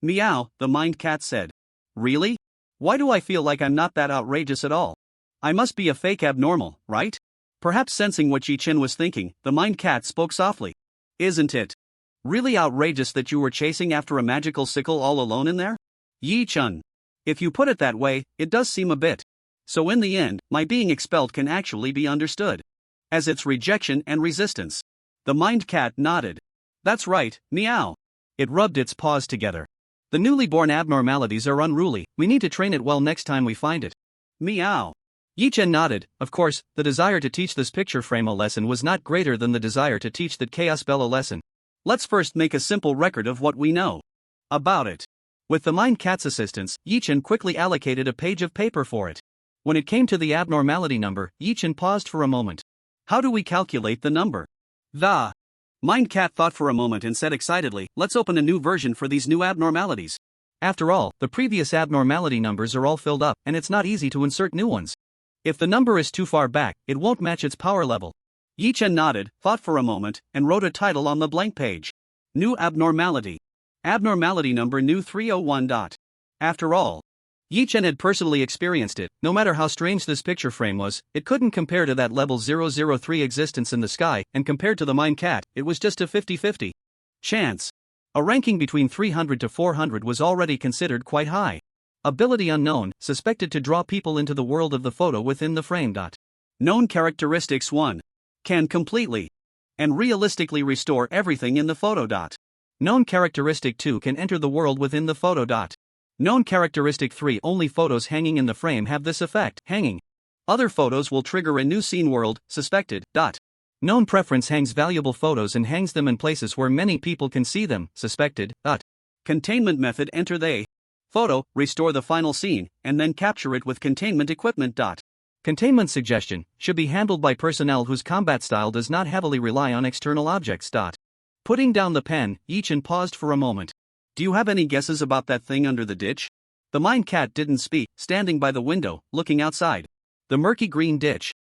Meow, the Mind Cat said. Really? Why do I feel like I'm not that outrageous at all? I must be a fake abnormal, right? Perhaps sensing what Yi Chen was thinking, the Mind Cat spoke softly. Isn't it really outrageous that you were chasing after a magical sickle all alone in there? Yi-chun. If you put it that way, it does seem a bit. So in the end, my being expelled can actually be understood as its rejection and resistance. The mind cat nodded. That's right, meow. It rubbed its paws together. The newly born abnormalities are unruly, we need to train it well next time we find it. Meow. Yi-chen nodded. Of course, the desire to teach this picture frame a lesson was not greater than the desire to teach that chaos bell a lesson. Let's first make a simple record of what we know about it. With the mind cat's assistance, Yi-chen quickly allocated a page of paper for it. When it came to the abnormality number, Yi-chen paused for a moment. How do we calculate the number? The mind cat thought for a moment and said excitedly, let's open a new version for these new abnormalities. After all, the previous abnormality numbers are all filled up, and it's not easy to insert new ones. If the number is too far back, it won't match its power level. Yi-chen nodded, thought for a moment, and wrote a title on the blank page. New abnormality. Abnormality number new 301. After all, Yi-chen had personally experienced it. No matter how strange this picture frame was, it couldn't compare to that level 003 existence in the sky, and compared to the mind cat, it was just a 50-50 chance. A ranking between 300 to 400 was already considered quite high. Ability unknown, suspected to draw people into the world of the photo within the frame. Known characteristics 1. Can completely and realistically restore everything in the photo. Known characteristic 2 can enter the world within the photo. Known characteristic 3 only photos hanging in the frame have this effect, hanging. Other photos will trigger a new scene world, suspected. Known preference hangs valuable photos and hangs them in places where many people can see them, suspected. Containment method enter they. Photo, restore the final scene, and then capture it with containment equipment. Containment suggestion should be handled by personnel whose combat style does not heavily rely on external objects. Putting down the pen, Yi-chen paused for a moment. Do you have any guesses about that thing under the ditch? The mind cat didn't speak, standing by the window, looking outside. The murky green ditch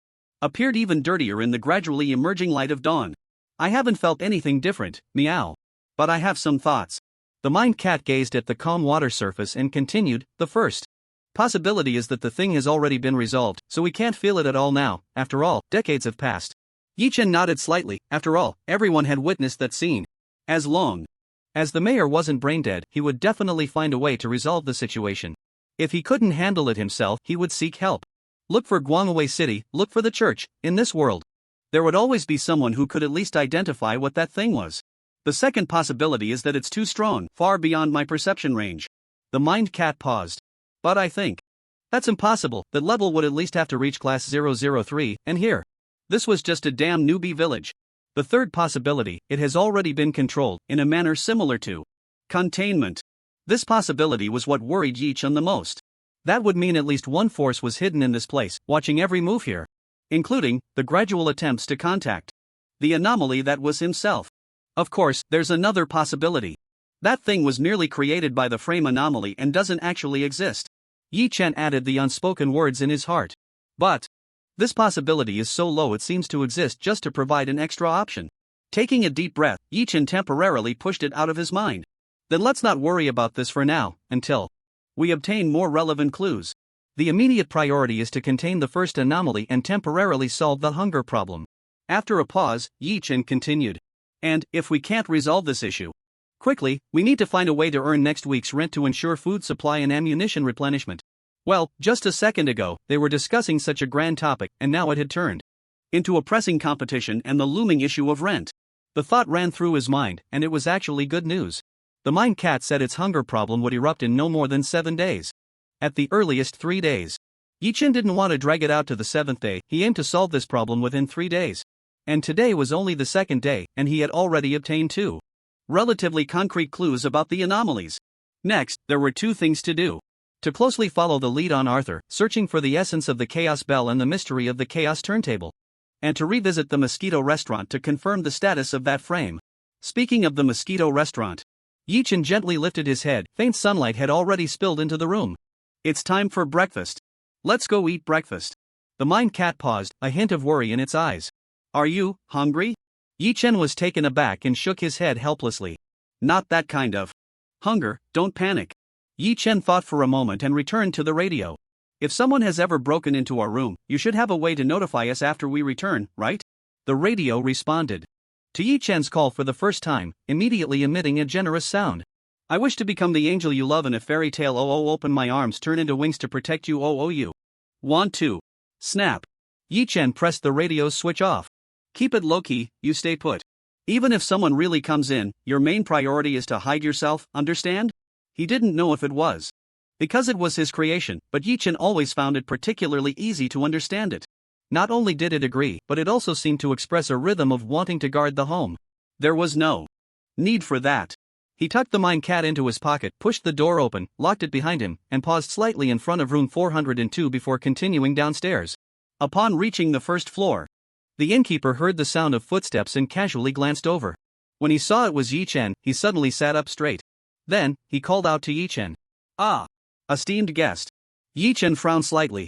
appeared even dirtier in the gradually emerging light of dawn. I haven't felt anything different, meow. But I have some thoughts. The mind cat gazed at the calm water surface and continued, the first possibility is that the thing has already been resolved, so we can't feel it at all now. After all, decades have passed. Yi-chen nodded slightly. After all, everyone had witnessed that scene. As long as the mayor wasn't brain dead, he would definitely find a way to resolve the situation. If he couldn't handle it himself, he would seek help. Look for Guangwei City, look for the church. In this world, there would always be someone who could at least identify what that thing was. The second possibility is that it's too strong, far beyond my perception range. The mind cat paused. But I think that's impossible. That level would at least have to reach class 003, and here, this was just a damn newbie village. The third possibility, it has already been controlled, in a manner similar to containment. This possibility was what worried Yi-chen the most. That would mean at least one force was hidden in this place, watching every move here, including the gradual attempts to contact the anomaly that was himself. Of course, there's another possibility. That thing was merely created by the frame anomaly and doesn't actually exist. Yi-chen added the unspoken words in his heart. But this possibility is so low it seems to exist just to provide an extra option. Taking a deep breath, Yi-chen temporarily pushed it out of his mind. Then let's not worry about this for now, until we obtain more relevant clues. The immediate priority is to contain the first anomaly and temporarily solve the hunger problem. After a pause, Yi-chen continued. And, if we can't resolve this issue quickly, we need to find a way to earn next week's rent to ensure food supply and ammunition replenishment. Well, just a second ago, they were discussing such a grand topic, and now it had turned into a pressing competition and the looming issue of rent. The thought ran through his mind, and it was actually good news. The mind cat said its hunger problem would erupt in no more than 7 days. At the earliest 3 days. Yi-chen didn't want to drag it out to the 7th day, he aimed to solve this problem within 3 days. And today was only the 2nd day, and he had already obtained 2 relatively concrete clues about the anomalies. Next, there were 2 things to do. To closely follow the lead on Arthur, searching for the essence of the Chaos Bell and the mystery of the Chaos Turntable. And to revisit the Mosquito Restaurant to confirm the status of that frame. Speaking of the Mosquito Restaurant, Yi-chen gently lifted his head. Faint sunlight had already spilled into the room. It's time for breakfast. Let's go eat breakfast. The mind cat paused, a hint of worry in its eyes. Are you hungry? Yi-chen was taken aback and shook his head helplessly. Not that kind of hunger, don't panic. Yi-chen thought for a moment and returned to the radio. If someone has ever broken into our room, you should have a way to notify us after we return, right? The radio responded to Yi-chen's call for the first time, immediately emitting a generous sound. I wish to become the angel you love in a fairy tale. Oh, open my arms, turn into wings to protect you. Oh, you. Want to. Snap. Yi Chen pressed the radio's switch off. Keep it low-key, you stay put. Even if someone really comes in, your main priority is to hide yourself, understand? He didn't know if it was. Because it was his creation, but Yi Chen always found it particularly easy to understand it. Not only did it agree, but it also seemed to express a rhythm of wanting to guard the home. There was no need for that. He tucked the mine cat into his pocket, pushed the door open, locked it behind him, and paused slightly in front of room 402 before continuing downstairs. Upon reaching the first floor, the innkeeper heard the sound of footsteps and casually glanced over. When he saw it was Yi Chen, he suddenly sat up straight. Then, he called out to Yi Chen. "Ah, esteemed guest." Yi Chen frowned slightly,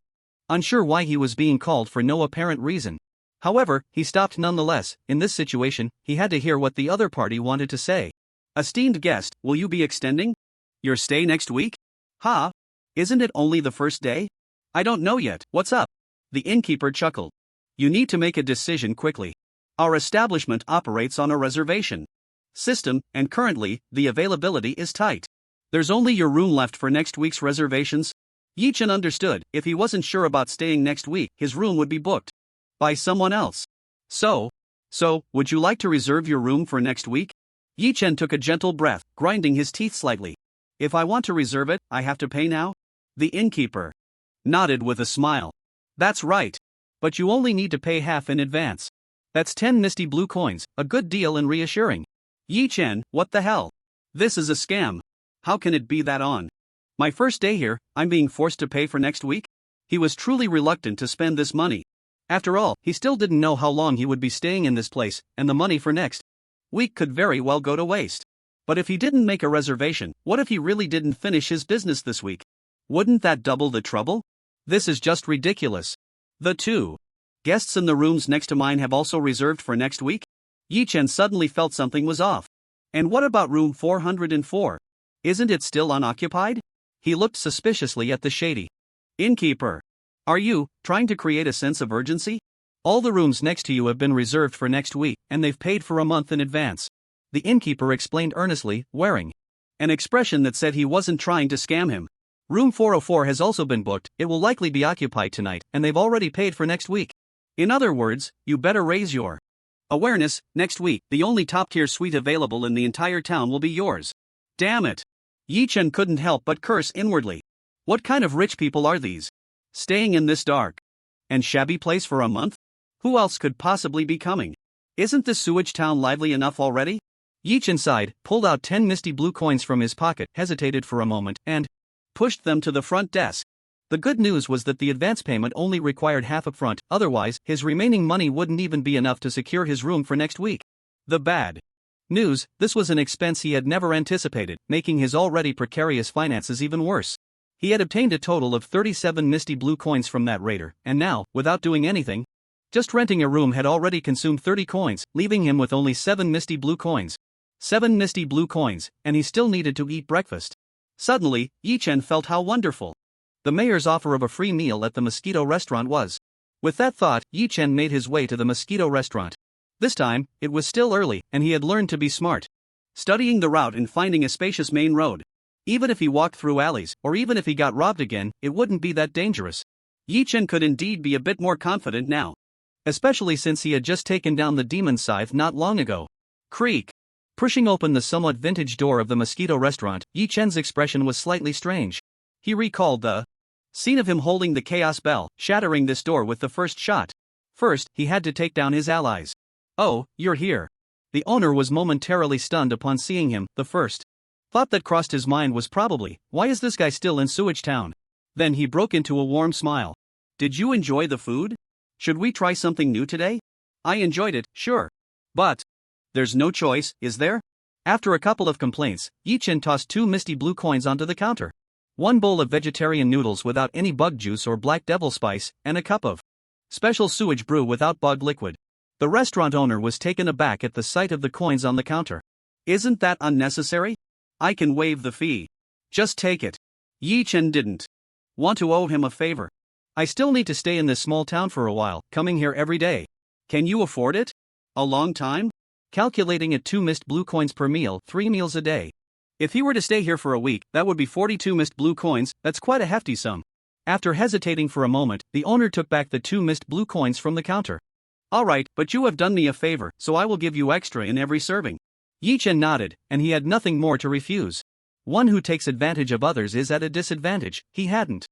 unsure why he was being called for no apparent reason. However, he stopped nonetheless. In this situation, he had to hear what the other party wanted to say. "Esteemed guest, will you be extending your stay next week?" "Ha? Isn't it only the first day?" "I don't know yet, what's up?" The innkeeper chuckled. "You need to make a decision quickly. Our establishment operates on a reservation system, and currently, the availability is tight. There's only your room left for next week's reservations." Yi Chen understood. If he wasn't sure about staying next week, his room would be booked by someone else. So, would you like to reserve your room for next week?" Yi Chen took a gentle breath, grinding his teeth slightly. "If I want to reserve it, I have to pay now?" The innkeeper nodded with a smile. "That's right. But you only need to pay half in advance. That's 10 misty blue coins, a good deal and reassuring." "Yi Chen, what the hell? This is a scam. How can it be that on my first day here, I'm being forced to pay for next week?" He was truly reluctant to spend this money. After all, he still didn't know how long he would be staying in this place, and the money for next week could very well go to waste. But if he didn't make a reservation, what if he really didn't finish his business this week? Wouldn't that double the trouble? This is just ridiculous. The two guests in the rooms next to mine have also reserved for next week? Yi Chen suddenly felt something was off. And what about room 404? Isn't it still unoccupied? He looked suspiciously at the shady innkeeper. "Are you trying to create a sense of urgency?" "All the rooms next to you have been reserved for next week, and they've paid for a month in advance," the innkeeper explained earnestly, wearing an expression that said he wasn't trying to scam him. "Room 404 has also been booked. It will likely be occupied tonight, and they've already paid for next week." In other words, you better raise your awareness. Next week, the only top-tier suite available in the entire town will be yours. Damn it. Yi Chen couldn't help but curse inwardly. What kind of rich people are these? Staying in this dark and shabby place for a month? Who else could possibly be coming? Isn't this sewage town lively enough already? Yi Chen sighed, pulled out 10 misty blue coins from his pocket, hesitated for a moment, and pushed them to the front desk. The good news was that the advance payment only required half upfront, otherwise, his remaining money wouldn't even be enough to secure his room for next week. The bad news, this was an expense he had never anticipated, making his already precarious finances even worse. He had obtained a total of 37 misty blue coins from that raider, and now, without doing anything, just renting a room had already consumed 30 coins, leaving him with only 7 misty blue coins. 7 misty blue coins, and he still needed to eat breakfast. Suddenly, Yi Chen felt how wonderful the mayor's offer of a free meal at the Mosquito restaurant was. With that thought, Yi Chen made his way to the Mosquito restaurant. This time, it was still early, and he had learned to be smart, studying the route and finding a spacious main road. Even if he walked through alleys, or even if he got robbed again, it wouldn't be that dangerous. Yi Chen could indeed be a bit more confident now, especially since he had just taken down the demon scythe not long ago. Creak. Pushing open the somewhat vintage door of the Mosquito restaurant, Yi Chen's expression was slightly strange. He recalled the scene of him holding the chaos bell, shattering this door with the first shot. First, he had to take down his allies. "Oh, you're here." The owner was momentarily stunned upon seeing him. The first thought that crossed his mind was probably, why is this guy still in Sewage Town? Then he broke into a warm smile. "Did you enjoy the food? Should we try something new today?" "I enjoyed it, sure. But there's no choice, is there?" After a couple of complaints, Yi Chen tossed 2 misty blue coins onto the counter. 1 bowl of vegetarian noodles without any bug juice or black devil spice, and a cup of special sewage brew without bug liquid. The restaurant owner was taken aback at the sight of the coins on the counter. "Isn't that unnecessary? I can waive the fee. Just take it." Yi Chen didn't want to owe him a favor. "I still need to stay in this small town for a while, coming here every day." "Can you afford it? A long time?" "Calculating at 2 mist blue coins per meal, 3 meals a day." If he were to stay here for a week, that would be 42 missed blue coins. That's quite a hefty sum. After hesitating for a moment, the owner took back the 2 missed blue coins from the counter. Alright, but you have done me a favor, so I will give you extra in every serving. Yi Chen nodded, and he had nothing more to refuse. One who takes advantage of others is at a disadvantage. He hadn't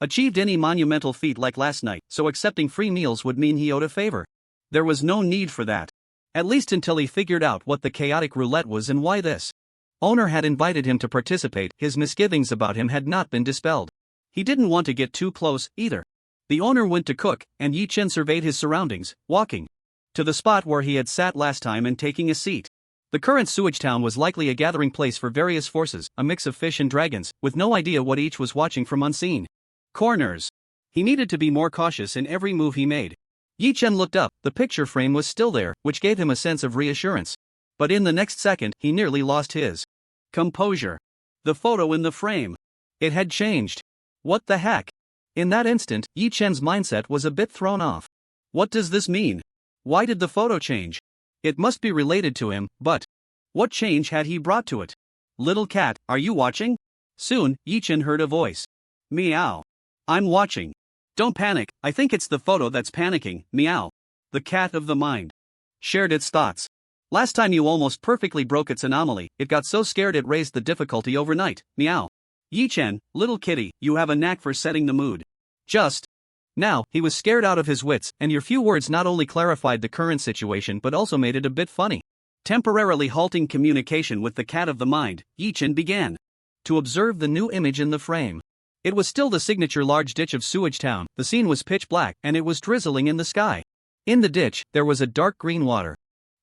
achieved any monumental feat like last night, so accepting free meals would mean he owed a favor. There was no need for that. At least until he figured out what the chaotic roulette was and why this owner had invited him to participate. His misgivings about him had not been dispelled. He didn't want to get too close, either. The owner went to cook, and Yi Chen surveyed his surroundings, walking to the spot where he had sat last time and taking a seat. The current sewage town was likely a gathering place for various forces, a mix of fish and dragons, with no idea what each was watching from unseen corners. He needed to be more cautious in every move he made. Yi Chen looked up. The picture frame was still there, which gave him a sense of reassurance. But in the next second, he nearly lost his composure. The photo in the frame. It had changed. What the heck? In that instant, Yi Chen's mindset was a bit thrown off. What does this mean? Why did the photo change? It must be related to him, but what change had he brought to it? Little cat, are you watching? Soon, Yi Chen heard a voice. Meow. I'm watching. Don't panic, I think it's the photo that's panicking. Meow. The cat of the mind shared its thoughts. Last time you almost perfectly broke its anomaly, it got so scared it raised the difficulty overnight. Meow. Yi Chen, little kitty, you have a knack for setting the mood. Just now, he was scared out of his wits, and your few words not only clarified the current situation but also made it a bit funny. Temporarily halting communication with the cat of the mind, Yi Chen began to observe the new image in the frame. It was still the signature large ditch of Sewage Town. The scene was pitch black, and it was drizzling in the sky. In the ditch, there was a dark green water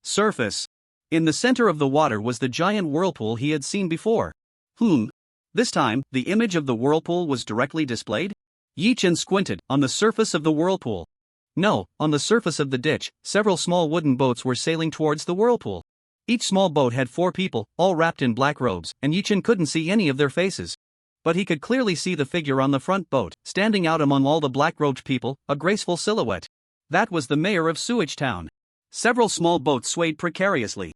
surface. In the center of the water was the giant whirlpool he had seen before. This time, the image of the whirlpool was directly displayed? Yi Chen squinted. On the surface of the whirlpool. No, on the surface of the ditch, several small wooden boats were sailing towards the whirlpool. Each small boat had 4 people, all wrapped in black robes, and Yi Chen couldn't see any of their faces. But he could clearly see the figure on the front boat, standing out among all the black-robed people, a graceful silhouette. That was the mayor of Sewage Town. Several small boats swayed precariously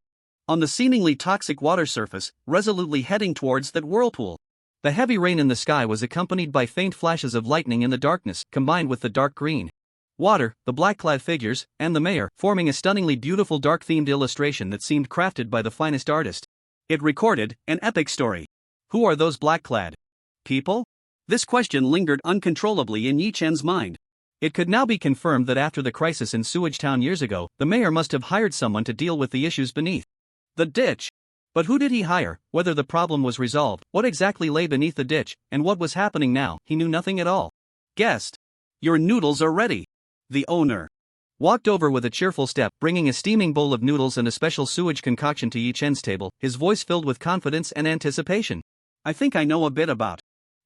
on the seemingly toxic water surface, resolutely heading towards that whirlpool. The heavy rain in the sky was accompanied by faint flashes of lightning in the darkness, combined with the dark green water, the black-clad figures, and the mayor, forming a stunningly beautiful dark-themed illustration that seemed crafted by the finest artist. It recorded an epic story. Who are those black-clad people? This question lingered uncontrollably in Yi Chen's mind. It could now be confirmed that after the crisis in Sewage Town years ago, the mayor must have hired someone to deal with the issues beneath the ditch. But who did he hire, whether the problem was resolved, what exactly lay beneath the ditch, and what was happening now? He knew nothing at all. Guest. Your noodles are ready. The owner walked over with a cheerful step, bringing a steaming bowl of noodles and a special sewage concoction to Yi Chen's table, his voice filled with confidence and anticipation. I think I know a bit about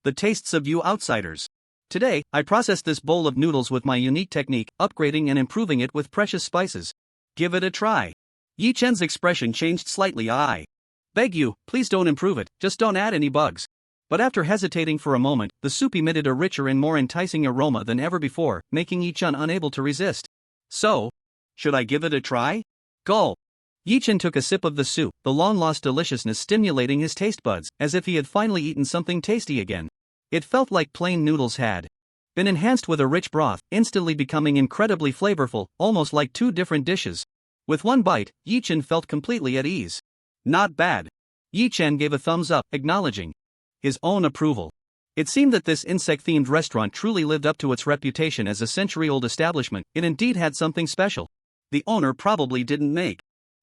the tastes of you outsiders. Today, I processed this bowl of noodles with my unique technique, upgrading and improving it with precious spices. Give it a try. Yi Chen's expression changed slightly. I beg you, please don't improve it, just don't add any bugs. But after hesitating for a moment, the soup emitted a richer and more enticing aroma than ever before, making Yi Chen unable to resist. So, should I give it a try? Gulp. Yi Chen took a sip of the soup, the long-lost deliciousness stimulating his taste buds, as if he had finally eaten something tasty again. It felt like plain noodles had been enhanced with a rich broth, instantly becoming incredibly flavorful, almost like 2 different dishes. With one bite, Yi Chen felt completely at ease. Not bad. Yi Chen gave a thumbs up, acknowledging his own approval. It seemed that this insect-themed restaurant truly lived up to its reputation as a century-old establishment. It indeed had something special. The owner probably didn't make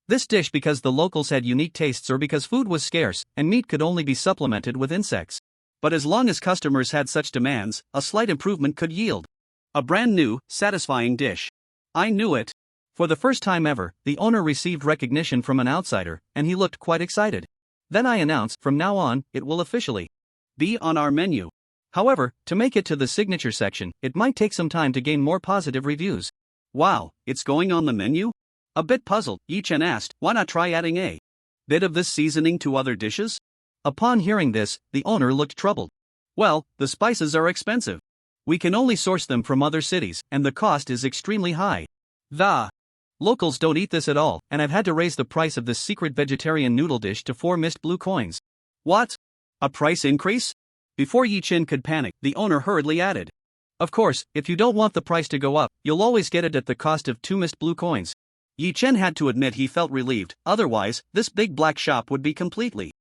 this dish because the locals had unique tastes or because food was scarce, and meat could only be supplemented with insects. But as long as customers had such demands, a slight improvement could yield a brand new, satisfying dish. I knew it. For the first time ever, the owner received recognition from an outsider, and he looked quite excited. Then I announced, from now on, it will officially be on our menu. However, to make it to the signature section, it might take some time to gain more positive reviews. Wow, it's going on the menu? A bit puzzled, Yi Chen asked, why not try adding a bit of this seasoning to other dishes? Upon hearing this, the owner looked troubled. Well, the spices are expensive. We can only source them from other cities, and the cost is extremely high. The locals don't eat this at all, and I've had to raise the price of this secret vegetarian noodle dish to 4 missed blue coins. What? A price increase? Before Yi Chen could panic, the owner hurriedly added. Of course, if you don't want the price to go up, you'll always get it at the cost of 2 missed blue coins. Yi Chen had to admit he felt relieved, otherwise, this big black shop would be completely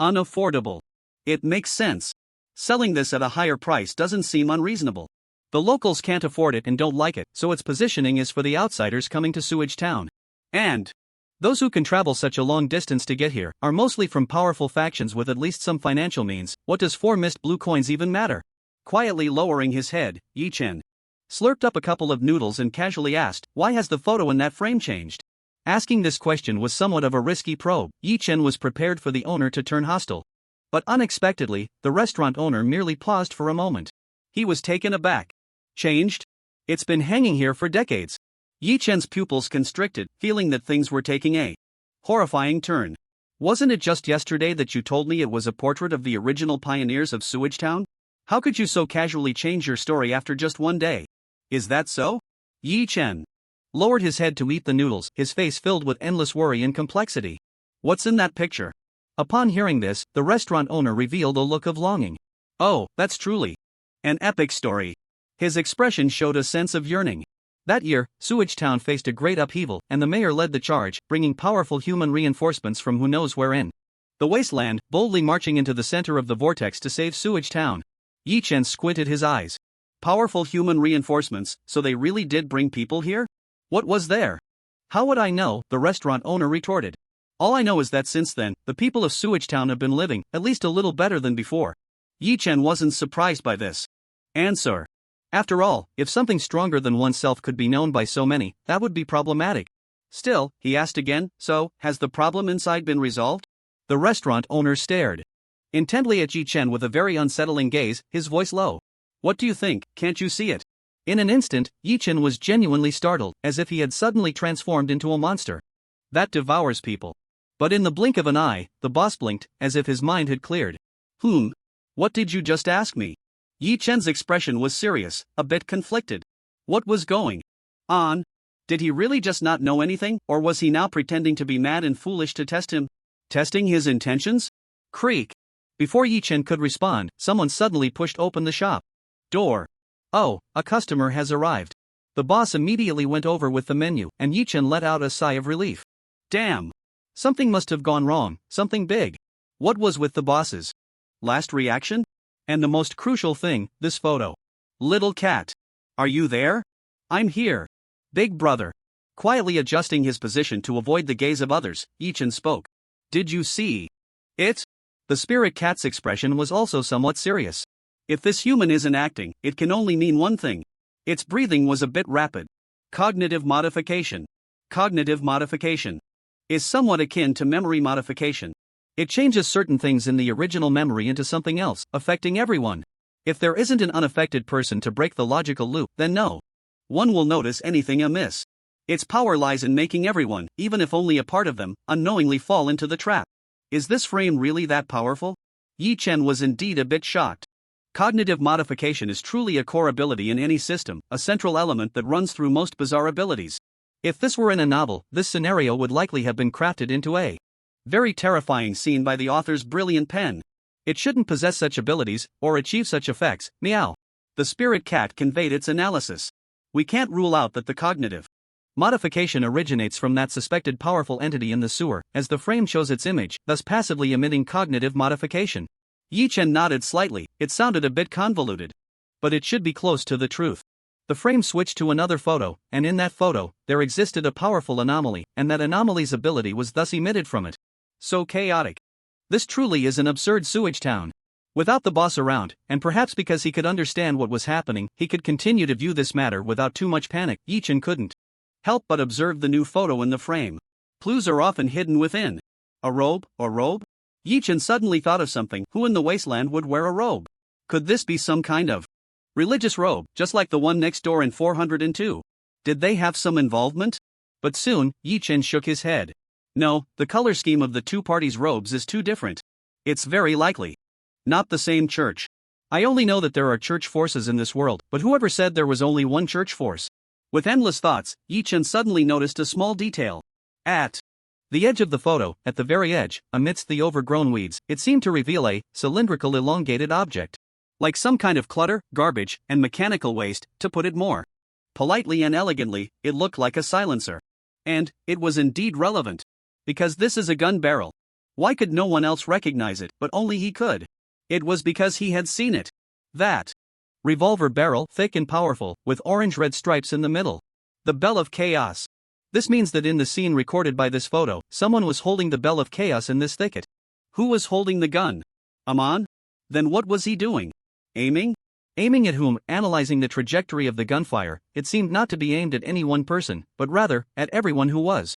unaffordable. It makes sense. Selling this at a higher price doesn't seem unreasonable. The locals can't afford it and don't like it, so its positioning is for the outsiders coming to Sewage Town. And those who can travel such a long distance to get here are mostly from powerful factions with at least some financial means. What does 4 missed blue coins even matter? Quietly lowering his head, Yi Chen slurped up a couple of noodles and casually asked, "Why has the photo in that frame changed?" Asking this question was somewhat of a risky probe. Yi Chen was prepared for the owner to turn hostile. But unexpectedly, the restaurant owner merely paused for a moment. He was taken aback. Changed? It's been hanging here for decades. Yi Chen's pupils constricted, feeling that things were taking a horrifying turn. Wasn't it just yesterday that you told me it was a portrait of the original pioneers of Sewage Town? How could you so casually change your story after just one day? Is that so? Yi Chen lowered his head to eat the noodles, his face filled with endless worry and complexity. What's in that picture? Upon hearing this, the restaurant owner revealed a look of longing. Oh, that's truly an epic story. His expression showed a sense of yearning. That year, Sewage Town faced a great upheaval, and the mayor led the charge, bringing powerful human reinforcements from who knows where in the wasteland, boldly marching into the center of the vortex to save Sewage Town. Yi Chen squinted his eyes. Powerful human reinforcements, so they really did bring people here? What was there? How would I know? The restaurant owner retorted. All I know is that since then, the people of Sewage Town have been living, at least a little better than before. Yi Chen wasn't surprised by this answer. After all, if something stronger than oneself could be known by so many, that would be problematic. Still, he asked again, so, has the problem inside been resolved? The restaurant owner stared intently at Yi Chen with a very unsettling gaze, his voice low. What do you think? Can't you see it? In an instant, Yi Chen was genuinely startled, as if he had suddenly transformed into a monster that devours people. But in the blink of an eye, the boss blinked, as if his mind had cleared. What did you just ask me? Yi Chen's expression was serious, a bit conflicted. What was going on? Did he really just not know anything, or was he now pretending to be mad and foolish to test him? Testing his intentions? Creak. Before Yi Chen could respond, someone suddenly pushed open the shop door. Oh, a customer has arrived. The boss immediately went over with the menu, and Yi Chen let out a sigh of relief. Damn. Something must have gone wrong, something big. What was with the boss's last reaction? And the most crucial thing, this photo. Little cat. Are you there? I'm here. Big brother. Quietly adjusting his position to avoid the gaze of others, Yi Chen spoke. Did you see it? The spirit cat's expression was also somewhat serious. If this human isn't acting, it can only mean one thing. Its breathing was a bit rapid. Cognitive modification. Cognitive modification is somewhat akin to memory modification. It changes certain things in the original memory into something else, affecting everyone. If there isn't an unaffected person to break the logical loop, then no one will notice anything amiss. Its power lies in making everyone, even if only a part of them, unknowingly fall into the trap. Is this frame really that powerful? Yi Chen was indeed a bit shocked. Cognitive modification is truly a core ability in any system, a central element that runs through most bizarre abilities. If this were in a novel, this scenario would likely have been crafted into a very terrifying scene by the author's brilliant pen. It shouldn't possess such abilities, or achieve such effects, meow. The spirit cat conveyed its analysis. We can't rule out that the cognitive modification originates from that suspected powerful entity in the sewer, as the frame shows its image, thus passively emitting cognitive modification. Yi Chen nodded slightly. It sounded a bit convoluted, but it should be close to the truth. The frame switched to another photo, and in that photo, there existed a powerful anomaly, and that anomaly's ability was thus emitted from it. So chaotic. This truly is an absurd Sewage Town. Without the boss around, and perhaps because he could understand what was happening, he could continue to view this matter without too much panic. Yi Chen couldn't help but observe the new photo in the frame. Clues are often hidden within a robe, or robe? Yi Chen suddenly thought of something. Who in the wasteland would wear a robe? Could this be some kind of religious robe, just like the one next door in 402? Did they have some involvement? But soon, Yi Chen shook his head. No, the color scheme of the two parties' robes is too different. It's very likely not the same church. I only know that there are church forces in this world, but whoever said there was only one church force? With endless thoughts, Yi Chen suddenly noticed a small detail. At The edge of the photo, at the very edge, amidst the overgrown weeds, it seemed to reveal a cylindrical elongated object. Like some kind of clutter, garbage, and mechanical waste, to put it more politely and elegantly, it looked like a silencer. And it was indeed relevant. Because this is a gun barrel. Why could no one else recognize it, but only he could? It was because he had seen it. That revolver barrel, thick and powerful, with orange-red stripes in the middle. The Bell of Chaos. This means that in the scene recorded by this photo, someone was holding the Bell of Chaos in this thicket. Who was holding the gun? Amon? Then what was he doing? Aiming? Aiming at whom? Analyzing the trajectory of the gunfire, it seemed not to be aimed at any one person, but rather, at everyone who was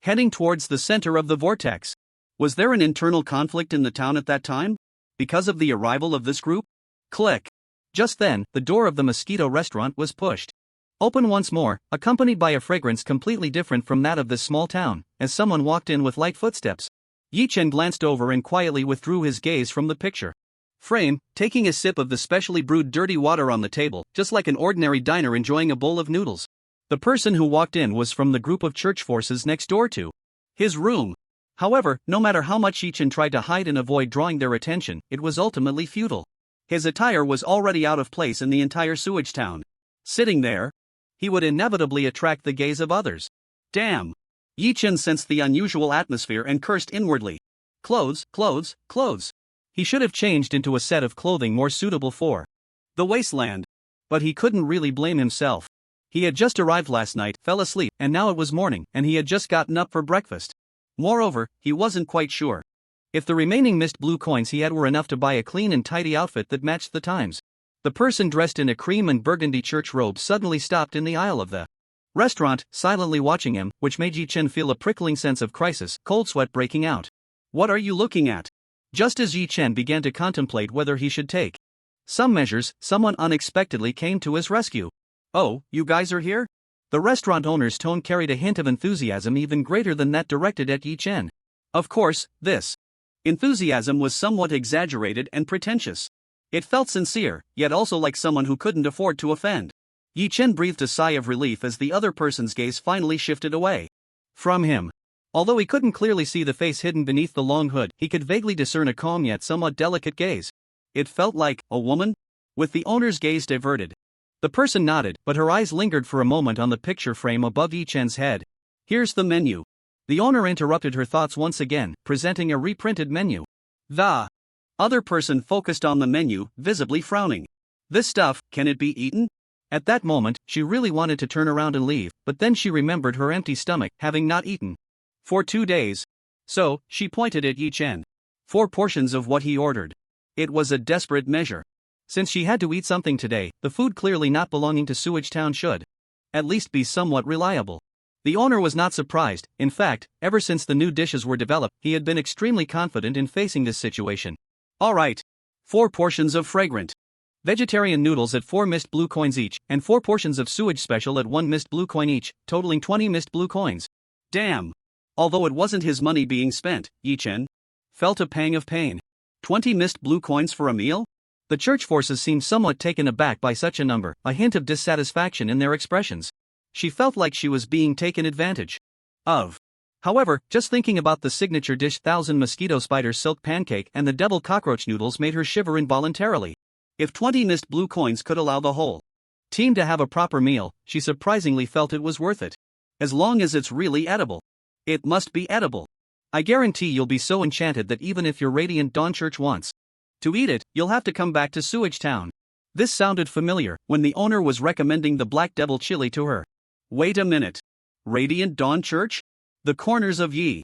heading towards the center of the vortex. Was there an internal conflict in the town at that time? Because of the arrival of this group? Click. Just then, the door of the Mosquito restaurant was pushed open once more, accompanied by a fragrance completely different from that of this small town, as someone walked in with light footsteps. Yi Chen glanced over and quietly withdrew his gaze from the picture frame, taking a sip of the specially brewed dirty water on the table, just like an ordinary diner enjoying a bowl of noodles. The person who walked in was from the group of church forces next door to his room. However, no matter how much Yi Chen tried to hide and avoid drawing their attention, it was ultimately futile. His attire was already out of place in the entire Sewage town. Sitting there, he would inevitably attract the gaze of others. Damn! Yi Chen sensed the unusual atmosphere and cursed inwardly. Clothes, clothes, clothes. He should have changed into a set of clothing more suitable for the wasteland. But he couldn't really blame himself. He had just arrived last night, fell asleep, and now it was morning, and he had just gotten up for breakfast. Moreover, he wasn't quite sure if the remaining mist blue coins he had were enough to buy a clean and tidy outfit that matched the times. The person dressed in a cream and burgundy church robe suddenly stopped in the aisle of the restaurant, silently watching him, which made Yi Chen feel a prickling sense of crisis, cold sweat breaking out. What are you looking at? Just as Yi Chen began to contemplate whether he should take some measures, someone unexpectedly came to his rescue. Oh, you guys are here? The restaurant owner's tone carried a hint of enthusiasm even greater than that directed at Yi Chen. Of course, this enthusiasm was somewhat exaggerated and pretentious. It felt sincere, yet also like someone who couldn't afford to offend. Yi Chen breathed a sigh of relief as the other person's gaze finally shifted away from him. Although he couldn't clearly see the face hidden beneath the long hood, he could vaguely discern a calm yet somewhat delicate gaze. It felt like a woman, with the owner's gaze diverted. The person nodded, but her eyes lingered for a moment on the picture frame above Yi Chen's head. Here's the menu. The owner interrupted her thoughts once again, presenting a reprinted menu. The other person focused on the menu, visibly frowning. This stuff, can it be eaten? At that moment, she really wanted to turn around and leave, but then she remembered her empty stomach, having not eaten for 2 days. So, she pointed at Yi Chen. 4 portions of what he ordered. It was a desperate measure. Since she had to eat something today, the food clearly not belonging to Sewage Town should at least be somewhat reliable. The owner was not surprised. In fact, ever since the new dishes were developed, he had been extremely confident in facing this situation. Alright. 4 portions of fragrant vegetarian noodles at 4 mist blue coins each, and 4 portions of sewage special at 1 mist blue coin each, totaling 20 mist blue coins. Damn. Although it wasn't his money being spent, Yi Chen felt a pang of pain. 20 mist blue coins for a meal? The church forces seemed somewhat taken aback by such a number, a hint of dissatisfaction in their expressions. She felt like she was being taken advantage of. However, just thinking about the signature dish 1000 mosquito spider silk pancake and the devil cockroach noodles made her shiver involuntarily. If 20 mist blue coins could allow the whole team to have a proper meal, she surprisingly felt it was worth it. As long as it's really edible. It must be edible. I guarantee you'll be so enchanted that even if your Radiant Dawn Church wants to eat it, you'll have to come back to Sewage Town. This sounded familiar when the owner was recommending the Black Devil chili to her. Wait a minute. Radiant Dawn Church? The corners of Yi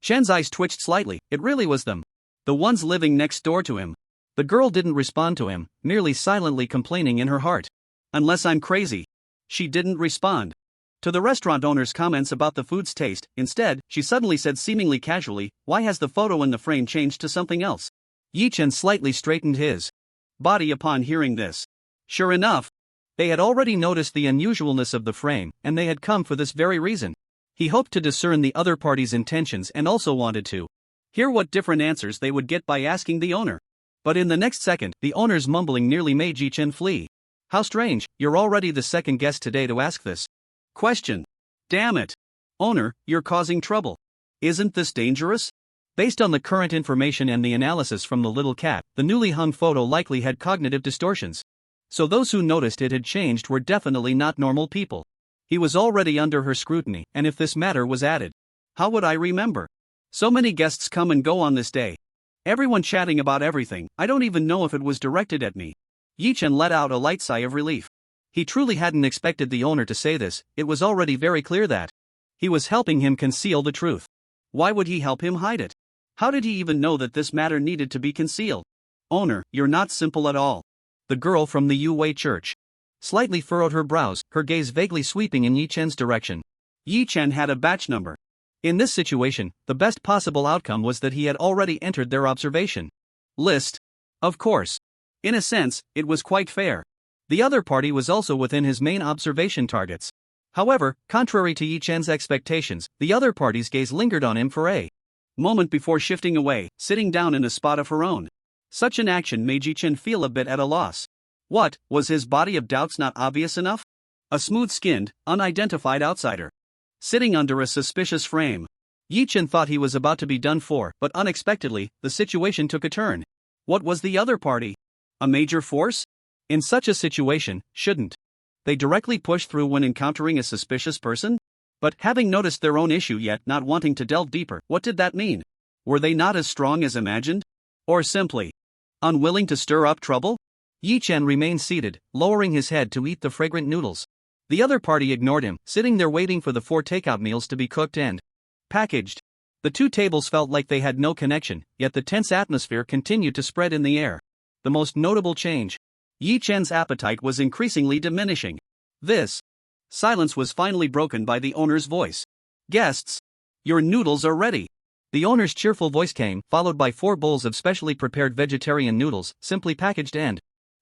Chen's eyes twitched slightly. It really was them. The ones living next door to him. The girl didn't respond to him, merely silently complaining in her heart. Unless I'm crazy. She didn't respond to the restaurant owner's comments about the food's taste. Instead, she suddenly said seemingly casually, "Why has the photo in the frame changed to something else?" Yi Chen slightly straightened his body upon hearing this. Sure enough, they had already noticed the unusualness of the frame, and they had come for this very reason. He hoped to discern the other party's intentions and also wanted to hear what different answers they would get by asking the owner. But in the next second, the owner's mumbling nearly made Yi Chen flee. How strange, you're already the second guest today to ask this question. Damn it. Owner, you're causing trouble. Isn't this dangerous? Based on the current information and the analysis from the little cat, the newly hung photo likely had cognitive distortions. So those who noticed it had changed were definitely not normal people. He was already under her scrutiny, and if this matter was added, how would I remember? So many guests come and go on this day. Everyone chatting about everything, I don't even know if it was directed at me. Yi-Chen let out a light sigh of relief. He truly hadn't expected the owner to say this, it was already very clear that he was helping him conceal the truth. Why would he help him hide it? How did he even know that this matter needed to be concealed? Owner, you're not simple at all. The girl from the Yu-Wei church slightly furrowed her brows, her gaze vaguely sweeping in Yi-Chen's direction. Yi-Chen had a batch number. In this situation, the best possible outcome was that he had already entered their observation list. Of course. In a sense, it was quite fair. The other party was also within his main observation targets. However, contrary to Yi-Chen's expectations, the other party's gaze lingered on him for a moment before shifting away, sitting down in a spot of her own. Such an action made Yi-Chen feel a bit at a loss. What, was his body of doubts not obvious enough? A smooth-skinned, unidentified outsider, sitting under a suspicious frame. Yi-Chen thought he was about to be done for, but unexpectedly, the situation took a turn. What was the other party? A major force? In such a situation, shouldn't they directly push through when encountering a suspicious person? But having noticed their own issue yet not wanting to delve deeper, what did that mean? Were they not as strong as imagined? Or simply unwilling to stir up trouble? Yi-Chen remained seated, lowering his head to eat the fragrant noodles. The other party ignored him, sitting there waiting for the 4 takeout meals to be cooked and packaged. The 2 tables felt like they had no connection, yet the tense atmosphere continued to spread in the air. The most notable change. Yi-Chen's appetite was increasingly diminishing. This silence was finally broken by the owner's voice. Guests, your noodles are ready. The owner's cheerful voice came, followed by 4 bowls of specially prepared vegetarian noodles, simply packaged and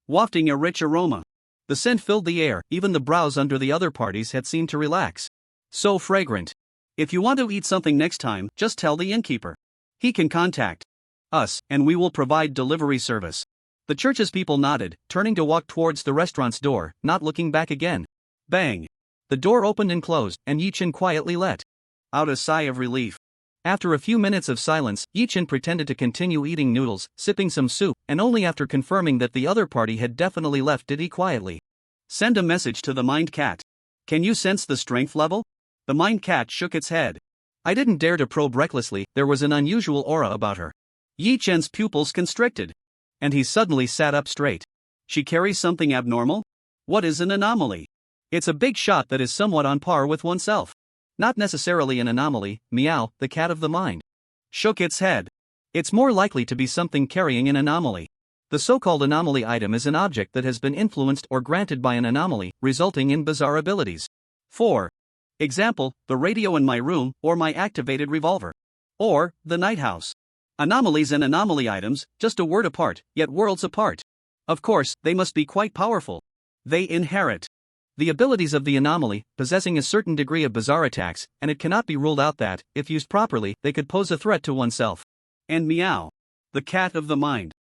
wafting a rich aroma. The scent filled the air, even the brows under the other parties had seemed to relax. So fragrant. If you want to eat something next time, just tell the innkeeper. He can contact us, and we will provide delivery service. The church's people nodded, turning to walk towards the restaurant's door, not looking back again. Bang! The door opened and closed, and Yi-Chen quietly let out a sigh of relief. After a few minutes of silence, Yi-Chen pretended to continue eating noodles, sipping some soup, and only after confirming that the other party had definitely left did he quietly send a message to the mind cat. Can you sense the strength level? The mind cat shook its head. I didn't dare to probe recklessly, there was an unusual aura about her. Yi-Chen's pupils constricted. And he suddenly sat up straight. She carries something abnormal? What is an anomaly? It's a big shot that is somewhat on par with oneself. Not necessarily an anomaly, Meow, the cat of the mind shook its head. It's more likely to be something carrying an anomaly. The so-called anomaly item is an object that has been influenced or granted by an anomaly, resulting in bizarre abilities. For example, the radio in my room, or my activated revolver. Or, the night house. Anomalies and anomaly items, just a word apart, yet worlds apart. Of course, they must be quite powerful. They inherit the abilities of the anomaly, possessing a certain degree of bizarre attacks, and it cannot be ruled out that, if used properly, they could pose a threat to oneself. And Meow, the cat of the mind,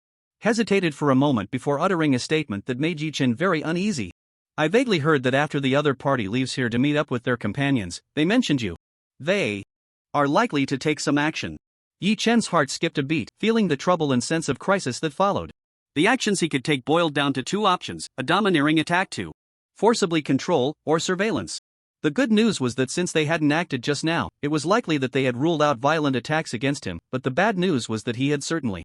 hesitated for a moment before uttering a statement that made Yi-Chen very uneasy. I vaguely heard that after the other party leaves here to meet up with their companions, they mentioned you. They are likely to take some action. Yi-Chen's heart skipped a beat, feeling the trouble and sense of crisis that followed. The actions he could take boiled down to 2 options, a domineering attack to forcibly control, or surveillance. The good news was that since they hadn't acted just now, it was likely that they had ruled out violent attacks against him, but the bad news was that he had certainly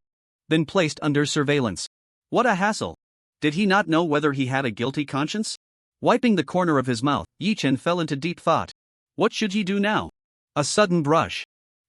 been placed under surveillance. What a hassle. Did he not know whether he had a guilty conscience? Wiping the corner of his mouth, Yi-Chen fell into deep thought. What should he do now? A sudden brush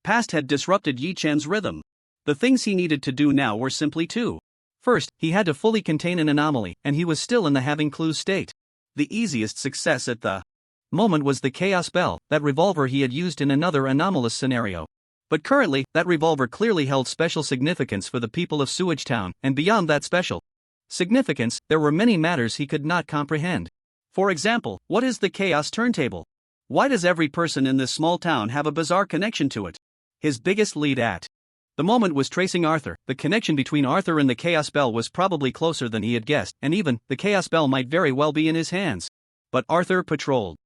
past had disrupted Yi-Chen's rhythm. The things he needed to do now were simply 2. First, he had to fully contain an anomaly, and he was still in the having clues state. The easiest success at the moment was the chaos bell, that revolver he had used in another anomalous scenario. But currently, that revolver clearly held special significance for the people of Sewage Town, and beyond that special significance, there were many matters he could not comprehend. For example, what is the chaos turntable? Why does every person in this small town have a bizarre connection to it? His biggest lead at the moment was tracing Arthur. The connection between Arthur and the Chaos Bell was probably closer than he had guessed, and even, the Chaos Bell might very well be in his hands. But Arthur patrolled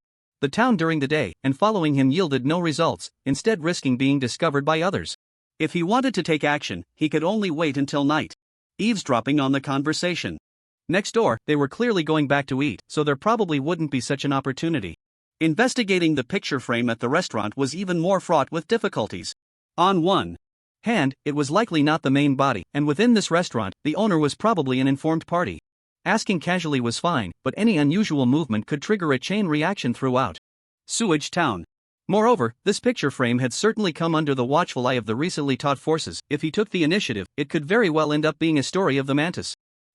the town during the day, and following him yielded no results, instead risking being discovered by others. If he wanted to take action, he could only wait until night. Eavesdropping on the conversation. Next door, they were clearly going back to eat, so there probably wouldn't be such an opportunity. Investigating the picture frame at the restaurant was even more fraught with difficulties. On one hand, it was likely not the main body, and within this restaurant, the owner was probably an informed party. Asking casually was fine, but any unusual movement could trigger a chain reaction throughout Sewage town. Moreover, this picture frame had certainly come under the watchful eye of the recently taught forces. If he took the initiative, it could very well end up being a story of the mantis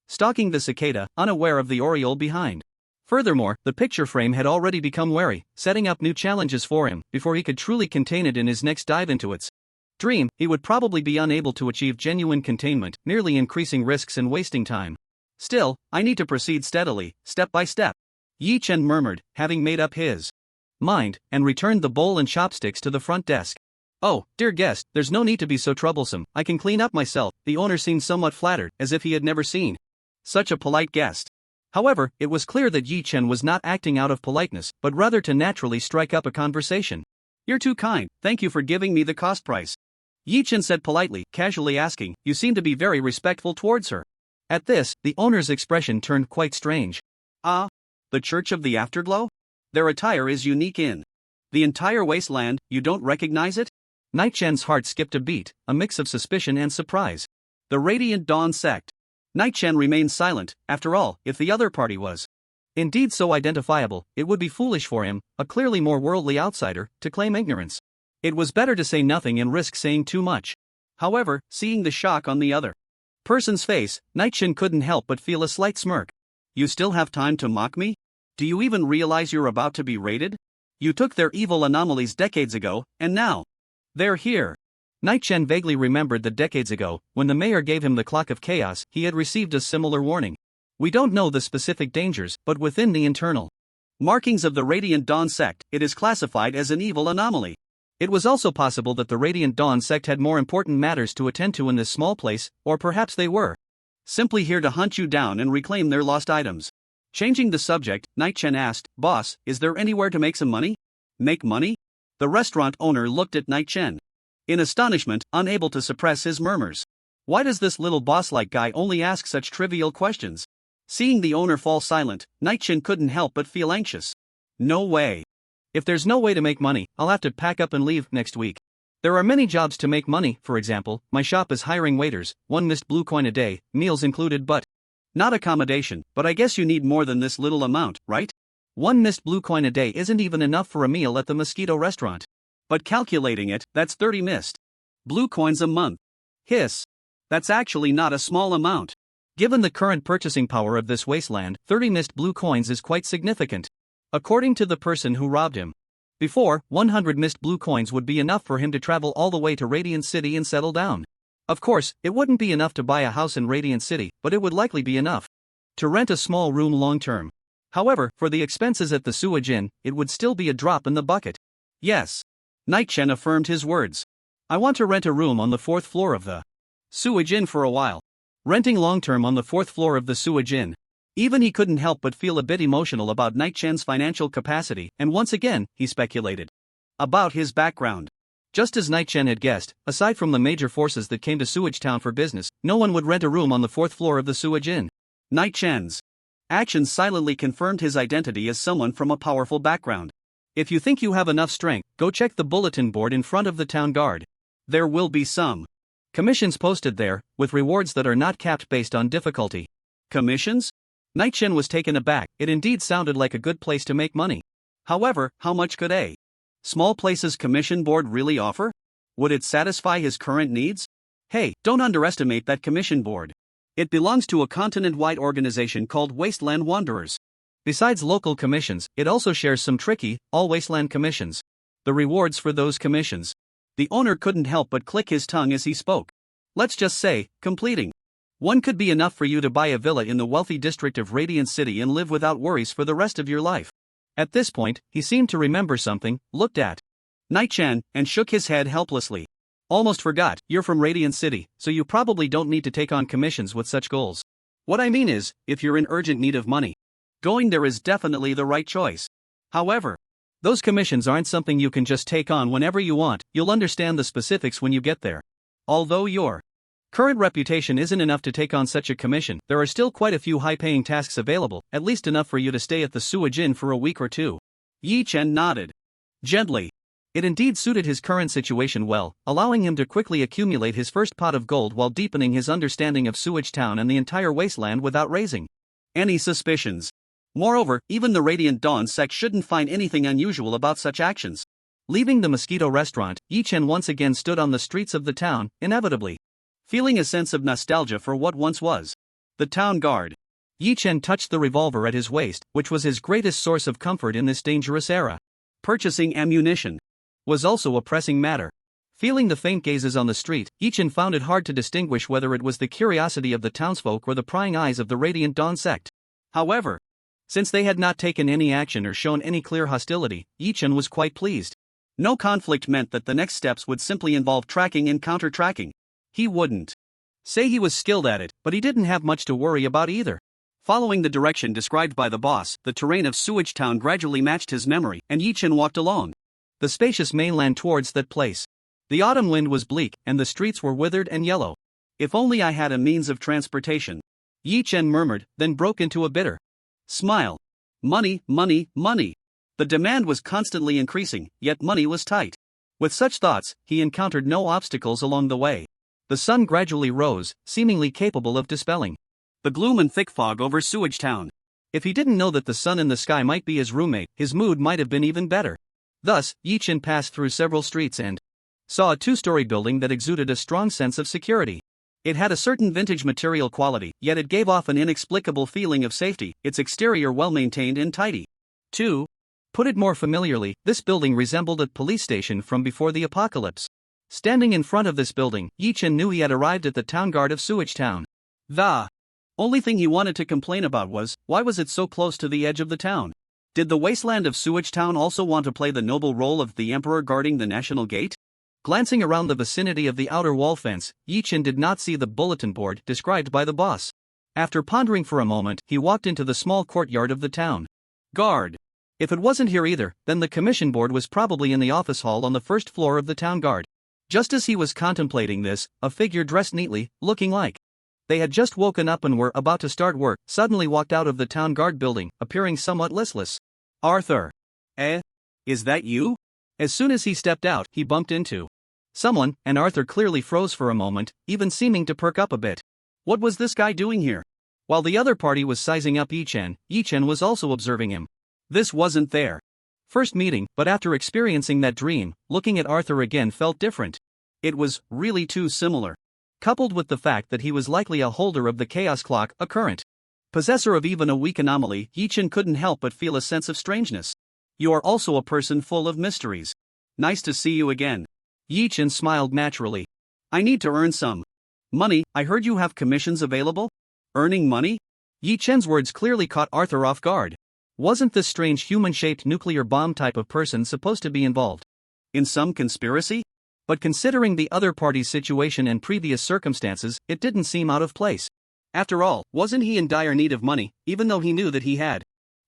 stalking the cicada, unaware of the oriole behind. Furthermore, the picture frame had already become wary, setting up new challenges for him. Before he could truly contain it in his next dive into its dream, he would probably be unable to achieve genuine containment, merely increasing risks and wasting time. Still, I need to proceed steadily, step by step. Yi Chen murmured, having made up his mind, and returned the bowl and chopsticks to the front desk. Oh, dear guest, there's no need to be so troublesome, I can clean up myself. The owner seemed somewhat flattered, as if he had never seen such a polite guest. However, it was clear that Yi Chen was not acting out of politeness, but rather to naturally strike up a conversation. You're too kind, thank you for giving me the cost price. Yi Chen said politely, casually asking, you seem to be very respectful towards her. At this, the owner's expression turned quite strange. Ah, the Church of the Afterglow? Their attire is unique in the entire wasteland, you don't recognize it? Night Chen's heart skipped a beat, a mix of suspicion and surprise. The Radiant Dawn sect. Night Chen remained silent. After all, if the other party was indeed so identifiable, it would be foolish for him, a clearly more worldly outsider, to claim ignorance. It was better to say nothing and risk saying too much. However, seeing the shock on the other person's face, Night Chen couldn't help but feel a slight smirk. You still have time to mock me? Do you even realize you're about to be raided? You took their evil anomalies decades ago, and now they're here. Night Chen vaguely remembered that decades ago, when the mayor gave him the Clock of Chaos, he had received a similar warning. We don't know the specific dangers, but within the internal markings of the Radiant Dawn sect, it is classified as an evil anomaly. It was also possible that the Radiant Dawn sect had more important matters to attend to in this small place, or perhaps they were simply here to hunt you down and reclaim their lost items. Changing the subject, Night Chen asked, Boss, is there anywhere to make some money? Make money? The restaurant owner looked at Night Chen in astonishment, unable to suppress his murmurs. Why does this little boss-like guy only ask such trivial questions? Seeing the owner fall silent, Night Chen couldn't help but feel anxious. No way. If there's no way to make money, I'll have to pack up and leave next week. There are many jobs to make money. For example, my shop is hiring waiters, 1 missed blue coin a day, meals included but not accommodation, but I guess you need more than this little amount, right? 1 missed blue coin a day isn't even enough for a meal at the Mosquito restaurant. But calculating it, that's 30 missed blue coins a month. Hiss. That's actually not a small amount. Given the current purchasing power of this wasteland, 30 missed blue coins is quite significant. According to the person who robbed him before, 100 missed blue coins would be enough for him to travel all the way to Radiant City and settle down. Of course, it wouldn't be enough to buy a house in Radiant City, but it would likely be enough to rent a small room long term. However, for the expenses at the Sewage Inn, it would still be a drop in the bucket. Yes. Night Chen affirmed his words. I want to rent a room on the 4th floor of the Sewage Inn for a while. Renting long term on the 4th floor of the Sewage Inn. Even he couldn't help but feel a bit emotional about Night Chen's financial capacity, and once again, he speculated about his background. Just as Night Chen had guessed, aside from the major forces that came to Sewage Town for business, no one would rent a room on the 4th floor of the Sewage Inn. Night Chen's actions silently confirmed his identity as someone from a powerful background. If you think you have enough strength, go check the bulletin board in front of the town guard. There will be some commissions posted there, with rewards that are not capped based on difficulty. Commissions? Night Chen was taken aback. It indeed sounded like a good place to make money. However, how much could a small place's commission board really offer? Would it satisfy his current needs? Hey, don't underestimate that commission board. It belongs to a continent-wide organization called Wasteland Wanderers. Besides local commissions, it also shares some tricky, all-wasteland commissions. The rewards for those commissions. The owner couldn't help but click his tongue as he spoke. Let's just say, completing one could be enough for you to buy a villa in the wealthy district of Radiant City and live without worries for the rest of your life. At this point, he seemed to remember something, looked at Night Chen, and shook his head helplessly. Almost forgot, you're from Radiant City, so you probably don't need to take on commissions with such goals. What I mean is, if you're in urgent need of money, going there is definitely the right choice. However, Those commissions aren't something you can just take on whenever you want, you'll understand the specifics when you get there. Although your current reputation isn't enough to take on such a commission, there are still quite a few high-paying tasks available, at least enough for you to stay at the Sewage Inn for a week or two. Yi Chen nodded gently. It indeed suited his current situation well, allowing him to quickly accumulate his first pot of gold while deepening his understanding of Sewage Town and the entire wasteland without raising any suspicions. Moreover, even the Radiant Dawn sect shouldn't find anything unusual about such actions. Leaving the Mosquito restaurant, Yi Chen once again stood on the streets of the town, inevitably feeling a sense of nostalgia for what once was the town guard. Yi Chen touched the revolver at his waist, which was his greatest source of comfort in this dangerous era. Purchasing ammunition was also a pressing matter. Feeling the faint gazes on the street, Yi Chen found it hard to distinguish whether it was the curiosity of the townsfolk or the prying eyes of the Radiant Dawn sect. However, since they had not taken any action or shown any clear hostility, Yi Chen was quite pleased. No conflict meant that the next steps would simply involve tracking and counter-tracking. He wouldn't say he was skilled at it, but he didn't have much to worry about either. Following the direction described by the boss, the terrain of Sewage Town gradually matched his memory, and Yi Chen walked along the spacious mainland towards that place. The autumn wind was bleak, and the streets were withered and yellow. If only I had a means of transportation, Yi Chen murmured, then broke into a bitter smile. Money, money, money. The demand was constantly increasing, yet money was tight. With such thoughts, he encountered no obstacles along the way. The sun gradually rose, seemingly capable of dispelling the gloom and thick fog over Sewage Town. If he didn't know that the sun in the sky might be his roommate, his mood might have been even better. Thus, Yi Chen passed through several streets and saw a two-story building that exuded a strong sense of security. It had a certain vintage material quality, yet it gave off an inexplicable feeling of safety, its exterior well-maintained and tidy. 2. Put it more familiarly, this building resembled a police station from before the apocalypse. Standing in front of this building, Yi Chen knew he had arrived at the town guard of Sewage Town. The only thing he wanted to complain about was, why was it so close to the edge of the town? Did the wasteland of Sewage Town also want to play the noble role of the emperor guarding the national gate? Glancing around the vicinity of the outer wall fence, Yi Chen did not see the bulletin board described by the boss. After pondering for a moment, he walked into the small courtyard of the town guard. If it wasn't here either, then the commission board was probably in the office hall on the first floor of the town guard. Just as he was contemplating this, a figure dressed neatly, looking like they had just woken up and were about to start work, suddenly walked out of the town guard building, appearing somewhat listless. Arthur. Is that you? As soon as he stepped out, he bumped into someone, and Arthur clearly froze for a moment, even seeming to perk up a bit. What was this guy doing here? While the other party was sizing up Yi Chen was also observing him. This wasn't their first meeting, but after experiencing that dream, looking at Arthur again felt different. It was really too similar. Coupled with the fact that he was likely a holder of the Chaos Clock, a current possessor of even a weak anomaly, Yi Chen couldn't help but feel a sense of strangeness. You are also a person full of mysteries. Nice to see you again. Yi Chen smiled naturally. I need to earn some money. I heard you have commissions available? Earning money? Yi Chen's words clearly caught Arthur off guard. Wasn't this strange human-shaped nuclear bomb type of person supposed to be involved in some conspiracy? But considering the other party's situation and previous circumstances, it didn't seem out of place. After all, wasn't he in dire need of money, even though he knew that he had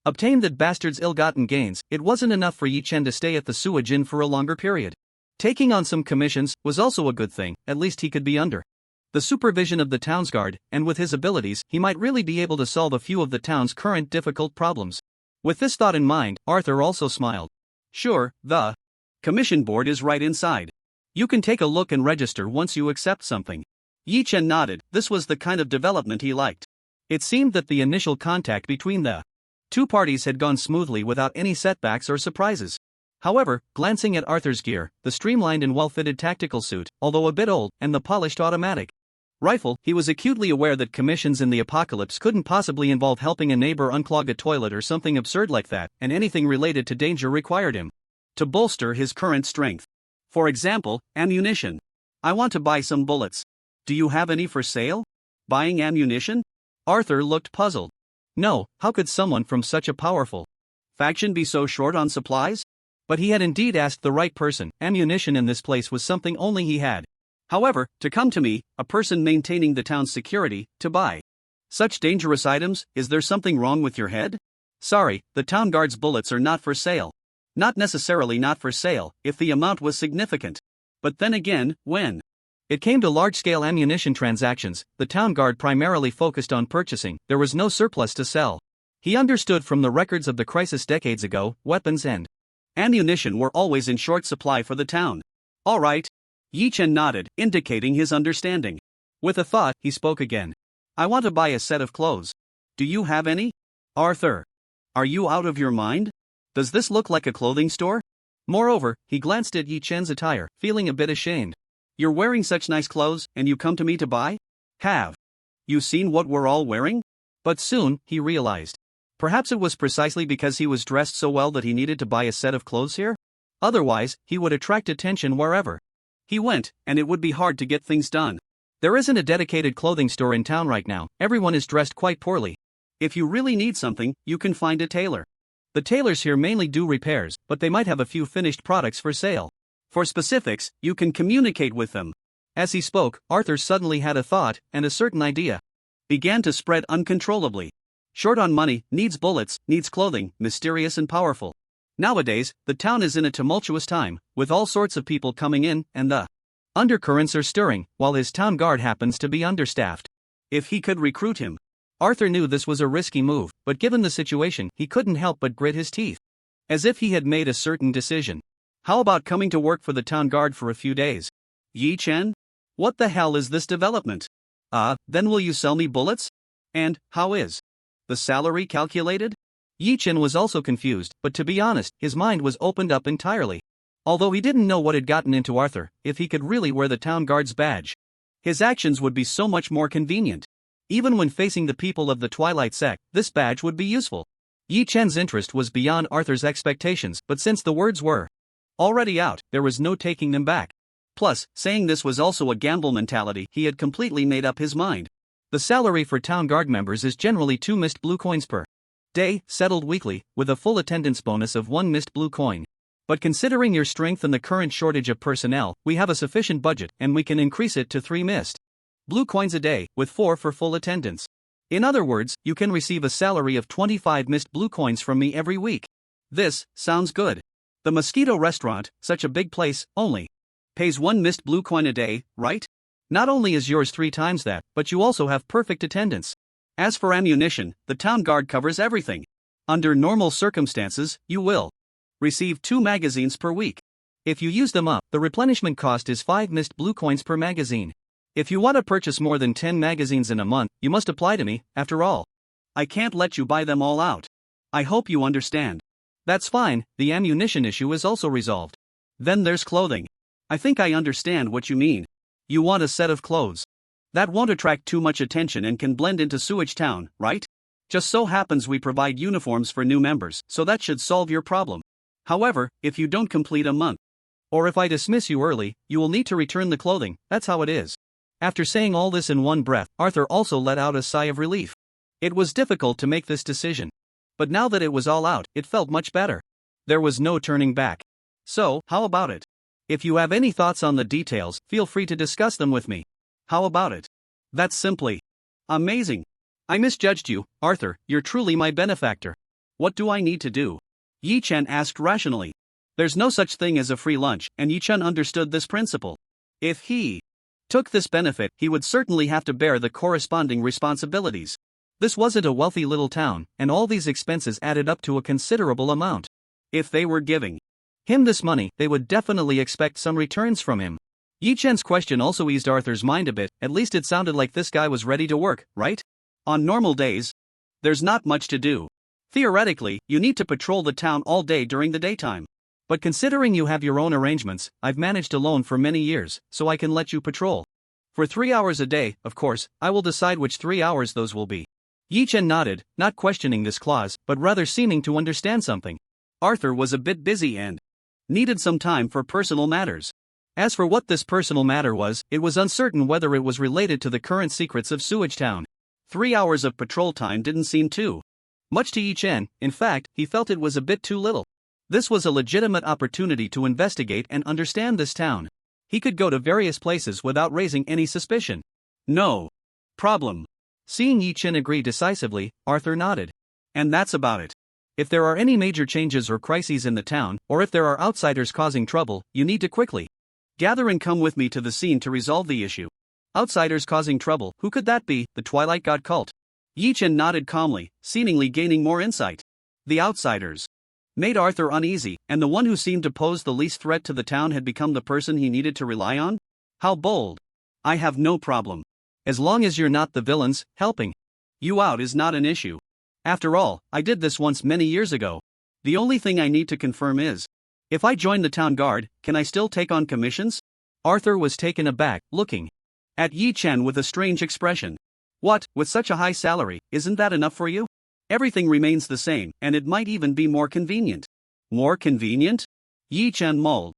obtained that bastard's ill-gotten gains? It wasn't enough for Yi Chen to stay at the Sewage Inn for a longer period. Taking on some commissions was also a good thing, at least he could be under the supervision of the town's guard, and with his abilities, he might really be able to solve a few of the town's current difficult problems. With this thought in mind, Arthur also smiled. Sure, the commission board is right inside. You can take a look and register once you accept something. Yi Chen nodded. This was the kind of development he liked. It seemed that the initial contact between the two parties had gone smoothly without any setbacks or surprises. However, glancing at Arthur's gear, the streamlined and well-fitted tactical suit, although a bit old, and the polished automatic rifle, he was acutely aware that commissions in the apocalypse couldn't possibly involve helping a neighbor unclog a toilet or something absurd like that, and anything related to danger required him to bolster his current strength. For example, ammunition. I want to buy some bullets. Do you have any for sale? Buying ammunition? Arthur looked puzzled. No, how could someone from such a powerful faction be so short on supplies? But he had indeed asked the right person. Ammunition in this place was something only he had. However, to come to me, a person maintaining the town's security, to buy such dangerous items, is there something wrong with your head? Sorry, the town guard's bullets are not for sale. Not necessarily not for sale, if the amount was significant. But then again, when it came to large-scale ammunition transactions, the town guard primarily focused on purchasing. There was no surplus to sell. He understood from the records of the crisis decades ago, weapons and ammunition were always in short supply for the town. All right. Yi Chen nodded, indicating his understanding. With a thought, he spoke again. I want to buy a set of clothes. Do you have any? Arthur. Are you out of your mind? Does this look like a clothing store? Moreover, he glanced at Yi Chen's attire, feeling a bit ashamed. You're wearing such nice clothes, and you come to me to buy? Have you seen what we're all wearing? But soon, he realized. Perhaps it was precisely because he was dressed so well that he needed to buy a set of clothes here? Otherwise, he would attract attention wherever he went, and it would be hard to get things done. There isn't a dedicated clothing store in town right now. Everyone is dressed quite poorly. If you really need something, you can find a tailor. The tailors here mainly do repairs, but they might have a few finished products for sale. For specifics, you can communicate with them. As he spoke, Arthur suddenly had a thought, and a certain idea began to spread uncontrollably. Short on money, needs bullets, needs clothing, mysterious and powerful. Nowadays, the town is in a tumultuous time, with all sorts of people coming in, and the undercurrents are stirring, while his town guard happens to be understaffed. If he could recruit him. Arthur knew this was a risky move, but given the situation, he couldn't help but grit his teeth. As if he had made a certain decision. How about coming to work for the town guard for a few days? Yi Chen? What the hell is this development? Then will you sell me bullets? And, how is the salary calculated? Yi Chen was also confused, but to be honest, his mind was opened up entirely. Although he didn't know what had gotten into Arthur, if he could really wear the town guard's badge, his actions would be so much more convenient. Even when facing the people of the Twilight sect, this badge would be useful. Yi Chen's interest was beyond Arthur's expectations, but since the words were already out, there was no taking them back. Plus, saying this was also a gamble mentality, he had completely made up his mind. The salary for town guard members is generally 2 missed blue coins per day, settled weekly, with a full attendance bonus of 1 missed blue coin. But considering your strength and the current shortage of personnel, we have a sufficient budget and we can increase it to 3 missed blue coins a day, with 4 for full attendance. In other words, you can receive a salary of 25 missed blue coins from me every week. This sounds good. The Mosquito Restaurant, such a big place, only pays 1 missed blue coin a day, right? Not only is yours 3 times that, but you also have perfect attendance. As for ammunition, the town guard covers everything. Under normal circumstances, you will receive 2 magazines per week. If you use them up, the replenishment cost is 5 missed blue coins per magazine. If you want to purchase more than 10 magazines in a month, you must apply to me, after all. I can't let you buy them all out. I hope you understand. That's fine, the ammunition issue is also resolved. Then there's clothing. I think I understand what you mean. You want a set of clothes. That won't attract too much attention and can blend into Sewage Town, right? Just so happens we provide uniforms for new members, so that should solve your problem. However, if you don't complete a month, or if I dismiss you early, you will need to return the clothing, that's how it is. After saying all this in one breath, Arthur also let out a sigh of relief. It was difficult to make this decision. But now that it was all out, it felt much better. There was no turning back. So, how about it? If you have any thoughts on the details, feel free to discuss them with me. How about it? That's simply amazing. I misjudged you, Arthur, you're truly my benefactor. What do I need to do? Yi Chen asked rationally. There's no such thing as a free lunch, and Yi Chen understood this principle. If he took this benefit, he would certainly have to bear the corresponding responsibilities. This wasn't a wealthy little town, and all these expenses added up to a considerable amount. If they were giving him this money, they would definitely expect some returns from him. Yi Chen's question also eased Arthur's mind a bit. At least it sounded like this guy was ready to work, right? On normal days, there's not much to do. Theoretically, you need to patrol the town all day during the daytime. But considering you have your own arrangements, I've managed alone for many years, so I can let you patrol. For 3 hours a day, of course, I will decide which 3 hours those will be. Yi Chen nodded, not questioning this clause, but rather seeming to understand something. Arthur was a bit busy and needed some time for personal matters. As for what this personal matter was, it was uncertain whether it was related to the current secrets of Sewage Town. 3 hours of patrol time didn't seem too much to Yi Chen. In fact, he felt it was a bit too little. This was a legitimate opportunity to investigate and understand this town. He could go to various places without raising any suspicion. No problem. Seeing Yi Chen agree decisively, Arthur nodded. And that's about it. If there are any major changes or crises in the town, or if there are outsiders causing trouble, you need to quickly gather and come with me to the scene to resolve the issue. Outsiders causing trouble, who could that be? The Twilight God cult. Yi Chen nodded calmly, seemingly gaining more insight. The outsiders made Arthur uneasy, and the one who seemed to pose the least threat to the town had become the person he needed to rely on? How bold. I have no problem. As long as you're not the villains, helping you out is not an issue. After all, I did this once many years ago. The only thing I need to confirm is, if I join the town guard, can I still take on commissions? Arthur was taken aback, looking at Yi Chen with a strange expression. What, with such a high salary, isn't that enough for you? Everything remains the same, and it might even be more convenient. More convenient? Yi Chen mulled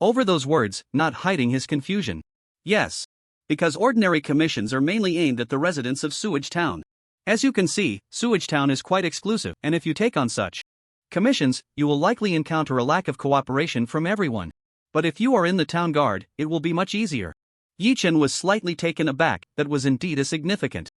over those words, not hiding his confusion. Yes. Because ordinary commissions are mainly aimed at the residents of Sewage Town. As you can see, Sewage Town is quite exclusive, and if you take on such commissions, you will likely encounter a lack of cooperation from everyone. But if you are in the town guard, it will be much easier. Yi Chen was slightly taken aback. That was indeed a significant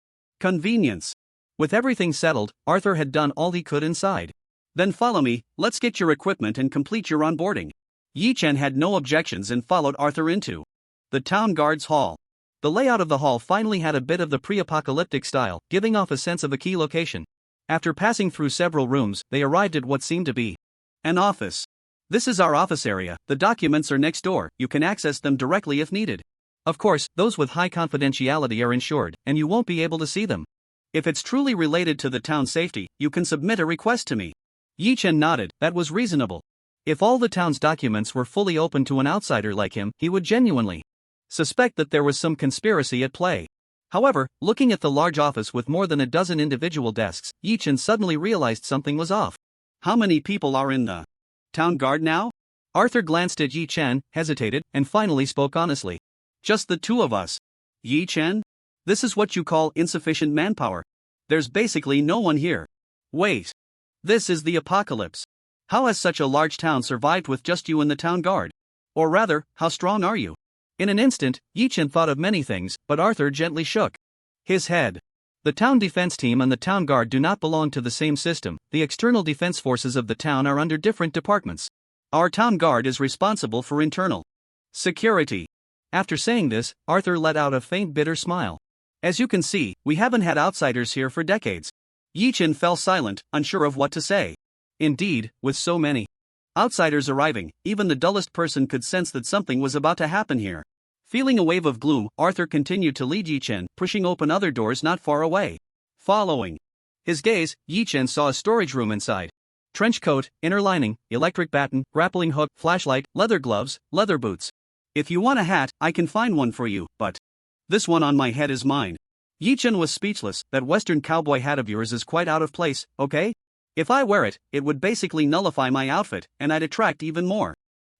convenience. With everything settled, Arthur had done all he could inside. Then follow me, let's get your equipment and complete your onboarding. Yi Chen had no objections and followed Arthur into the town guard's hall. The layout of the hall finally had a bit of the pre-apocalyptic style, giving off a sense of a key location. After passing through several rooms, they arrived at what seemed to be an office. This is our office area. The documents are next door. You can access them directly if needed. Of course, those with high confidentiality are insured, and you won't be able to see them. If it's truly related to the town's safety, you can submit a request to me. Yi Chen nodded. That was reasonable. If all the town's documents were fully open to an outsider like him, he would genuinely suspect that there was some conspiracy at play. However, looking at the large office with more than a dozen individual desks, Yi Chen suddenly realized something was off. How many people are in the town guard now? Arthur glanced at Yi Chen, hesitated, and finally spoke honestly. Just the two of us. Yi Chen? This is what you call insufficient manpower. There's basically no one here. Wait. This is the apocalypse. How has such a large town survived with just you in the town guard? Or rather, how strong are you? In an instant, Yi Chen thought of many things, but Arthur gently shook his head. The town defense team and the town guard do not belong to the same system. The external defense forces of the town are under different departments. Our town guard is responsible for internal security. After saying this, Arthur let out a faint bitter smile. As you can see, we haven't had outsiders here for decades. Yi Chen fell silent, unsure of what to say. Indeed, with so many outsiders arriving, even the dullest person could sense that something was about to happen here. Feeling a wave of gloom, Arthur continued to lead Yi Chen, pushing open other doors not far away. Following his gaze, Yi Chen saw a storage room inside. Trench coat, inner lining, electric baton, grappling hook, flashlight, leather gloves, leather boots. If you want a hat, I can find one for you, but this one on my head is mine. Yi Chen was speechless. That western cowboy hat of yours is quite out of place, okay? If I wear it, it would basically nullify my outfit, and I'd attract even more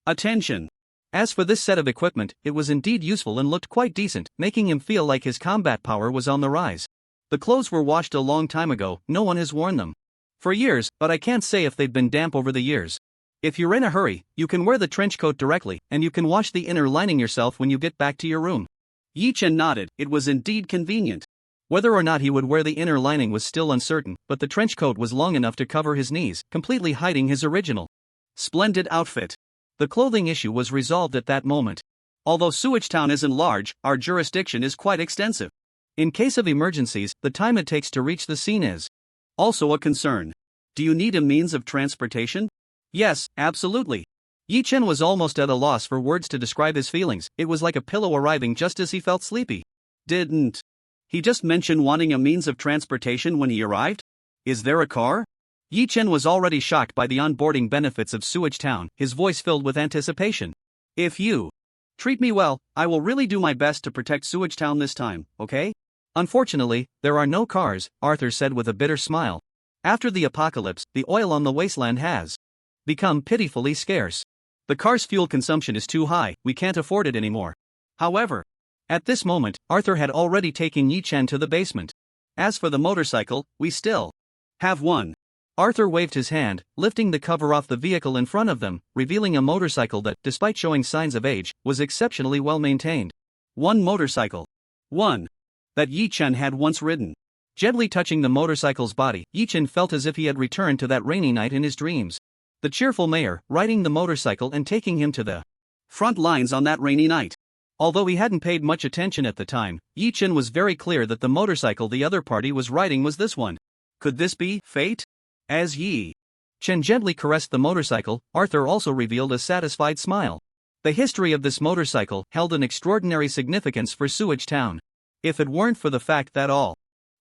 attention. As for this set of equipment, it was indeed useful and looked quite decent, making him feel like his combat power was on the rise. The clothes were washed a long time ago, no one has worn them for years, but I can't say if they've been damp over the years. If you're in a hurry, you can wear the trench coat directly, and you can wash the inner lining yourself when you get back to your room. Yi Chen nodded. It was indeed convenient. Whether or not he would wear the inner lining was still uncertain, but the trench coat was long enough to cover his knees, completely hiding his original splendid outfit. The clothing issue was resolved at that moment. Although Sewage Town isn't large, our jurisdiction is quite extensive. In case of emergencies, the time it takes to reach the scene is also a concern. Do you need a means of transportation? Yes, absolutely. Yi Chen was almost at a loss for words to describe his feelings. It was like a pillow arriving just as he felt sleepy. Didn't he just mention wanting a means of transportation when he arrived? Is there a car? Yi Chen was already shocked by the onboarding benefits of Sewage Town, his voice filled with anticipation. If you treat me well, I will really do my best to protect Sewage Town this time, okay? Unfortunately, there are no cars, Arthur said with a bitter smile. After the apocalypse, the oil on the wasteland has become pitifully scarce. The car's fuel consumption is too high, we can't afford it anymore. However, at this moment, Arthur had already taken Yi Chen to the basement. As for the motorcycle, we still have one. Arthur waved his hand, lifting the cover off the vehicle in front of them, revealing a motorcycle that, despite showing signs of age, was exceptionally well maintained. One motorcycle. One that Yi Chen had once ridden. Gently touching the motorcycle's body, Yi-Chen felt as if he had returned to that rainy night in his dreams. The cheerful mayor, riding the motorcycle and taking him to the front lines on that rainy night. Although he hadn't paid much attention at the time, Yi-Chen was very clear that the motorcycle the other party was riding was this one. Could this be fate? As Yi-Chen gently caressed the motorcycle, Arthur also revealed a satisfied smile. The history of this motorcycle held an extraordinary significance for Sewage Town. If it weren't for the fact that all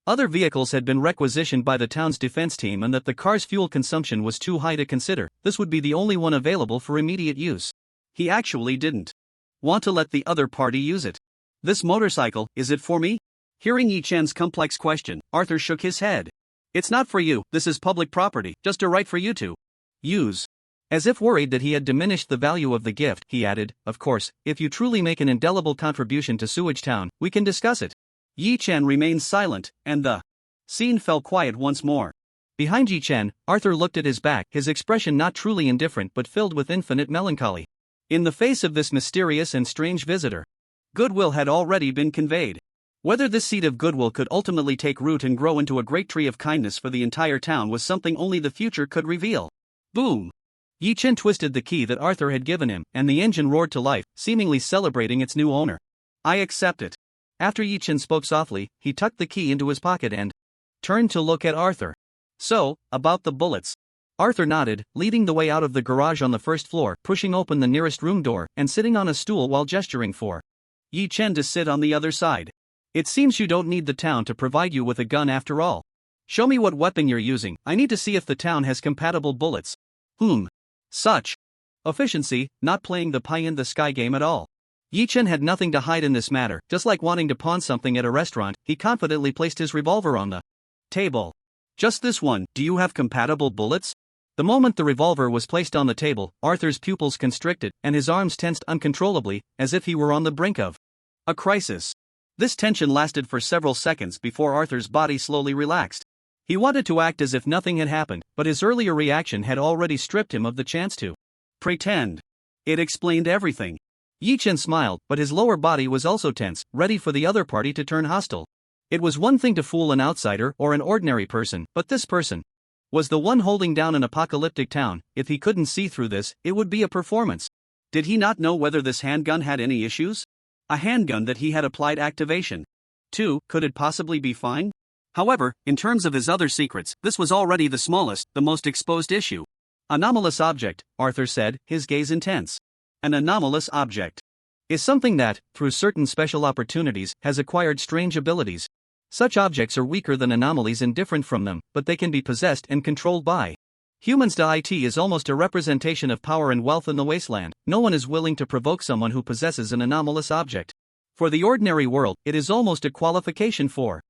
other vehicles had been requisitioned by the town's defense team and that the car's fuel consumption was too high to consider, this would be the only one available for immediate use. He actually didn't want to let the other party use it. This motorcycle, is it for me? Hearing Yi-Chen's complex question, Arthur shook his head. It's not for you, this is public property, just a right for you to use. As if worried that he had diminished the value of the gift, he added, of course, if you truly make an indelible contribution to Sewage Town, we can discuss it. Yi-Chen remained silent, and the scene fell quiet once more. Behind Yi-Chen, Arthur looked at his back, his expression not truly indifferent but filled with infinite melancholy. In the face of this mysterious and strange visitor, goodwill had already been conveyed. Whether this seed of goodwill could ultimately take root and grow into a great tree of kindness for the entire town was something only the future could reveal. Boom! Yi-Chen twisted the key that Arthur had given him, and the engine roared to life, seemingly celebrating its new owner. I accept it. After Yi-Chen spoke softly, he tucked the key into his pocket and turned to look at Arthur. So, about the bullets. Arthur nodded, leading the way out of the garage on the first floor, pushing open the nearest room door, and sitting on a stool while gesturing for Yi-Chen to sit on the other side. It seems you don't need the town to provide you with a gun after all. Show me what weapon you're using, I need to see if the town has compatible bullets. Such efficiency, not playing the pie-in-the-sky game at all. Yi-Chen had nothing to hide in this matter, just like wanting to pawn something at a restaurant, he confidently placed his revolver on the table. Just this one, do you have compatible bullets? The moment the revolver was placed on the table, Arthur's pupils constricted, and his arms tensed uncontrollably, as if he were on the brink of a crisis. This tension lasted for several seconds before Arthur's body slowly relaxed. He wanted to act as if nothing had happened, but his earlier reaction had already stripped him of the chance to pretend. It explained everything. Yi-Chen smiled, but his lower body was also tense, ready for the other party to turn hostile. It was one thing to fool an outsider or an ordinary person, but this person was the one holding down an apocalyptic town. If he couldn't see through this, it would be a performance. Did he not know whether this handgun had any issues? A handgun that he had applied activation to, could it possibly be fine? However, in terms of his other secrets, this was already the smallest, the most exposed issue. Anomalous object, Arthur said, his gaze intense. An anomalous object is something that, through certain special opportunities, has acquired strange abilities. Such objects are weaker than anomalies and different from them, but they can be possessed and controlled by humans. It is almost a representation of power and wealth in the wasteland. No one is willing to provoke someone who possesses an anomalous object. For the ordinary world, it is almost a qualification for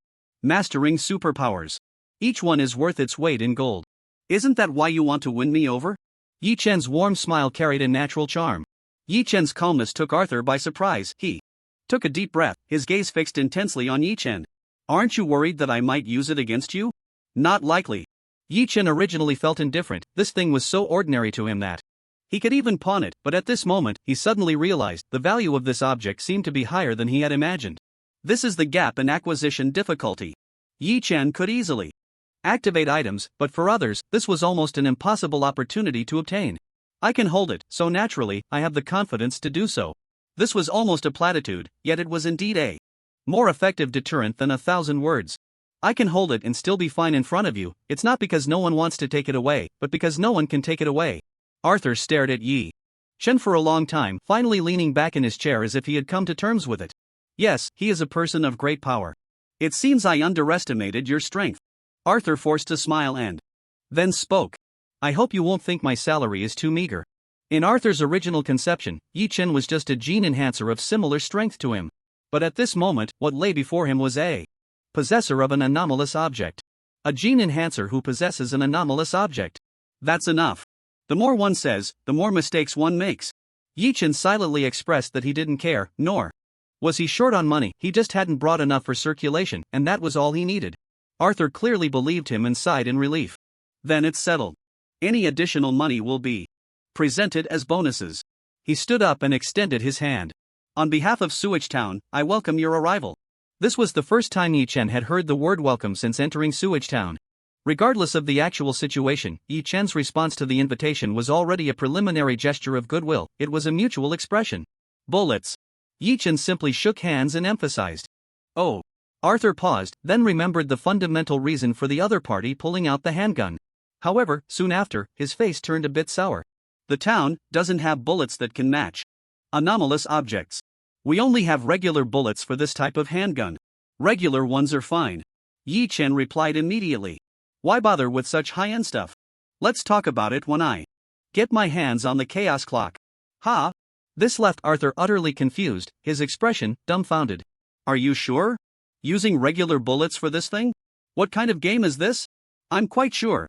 mastering superpowers. Each one is worth its weight in gold. Isn't that why you want to win me over? Yi-Chen's warm smile carried a natural charm. Yi-Chen's calmness took Arthur by surprise. He took a deep breath, his gaze fixed intensely on Yi-Chen. Aren't you worried that I might use it against you? Not likely. Yi-Chen originally felt indifferent, this thing was so ordinary to him that he could even pawn it, but at this moment, he suddenly realized the value of this object seemed to be higher than he had imagined. This is the gap in acquisition difficulty. Yi-Chen could easily activate items, but for others, this was almost an impossible opportunity to obtain. I can hold it, so naturally, I have the confidence to do so. This was almost a platitude, yet it was indeed a more effective deterrent than 1,000 words. I can hold it and still be fine in front of you. It's not because no one wants to take it away, but because no one can take it away. Arthur stared at Yi-Chen for a long time, finally leaning back in his chair as if he had come to terms with it. Yes, he is a person of great power. It seems I underestimated your strength. Arthur forced a smile and then spoke. I hope you won't think my salary is too meager. In Arthur's original conception, Yi-Chen was just a gene enhancer of similar strength to him. But at this moment, what lay before him was a possessor of an anomalous object. A gene enhancer who possesses an anomalous object. That's enough. The more one says, the more mistakes one makes. Yi-Chen silently expressed that he didn't care, nor was he short on money, he just hadn't brought enough for circulation, and that was all he needed. Arthur clearly believed him and sighed in relief. Then it's settled. Any additional money will be presented as bonuses. He stood up and extended his hand. On behalf of Sewage Town, I welcome your arrival. This was the first time Yi Chen had heard the word welcome since entering Sewage Town. Regardless of the actual situation, Yi Chen's response to the invitation was already a preliminary gesture of goodwill. It was a mutual expression. Bullets. Yi Chen simply shook hands and emphasized. Oh. Arthur paused, then remembered the fundamental reason for the other party pulling out the handgun. However, soon after, his face turned a bit sour. The town doesn't have bullets that can match anomalous objects. We only have regular bullets for this type of handgun. Regular ones are fine. Yi Chen replied immediately. Why bother with such high-end stuff? Let's talk about it when I get my hands on the chaos clock. Ha! This left Arthur utterly confused, his expression dumbfounded. Are you sure? Using regular bullets for this thing? What kind of game is this? I'm quite sure.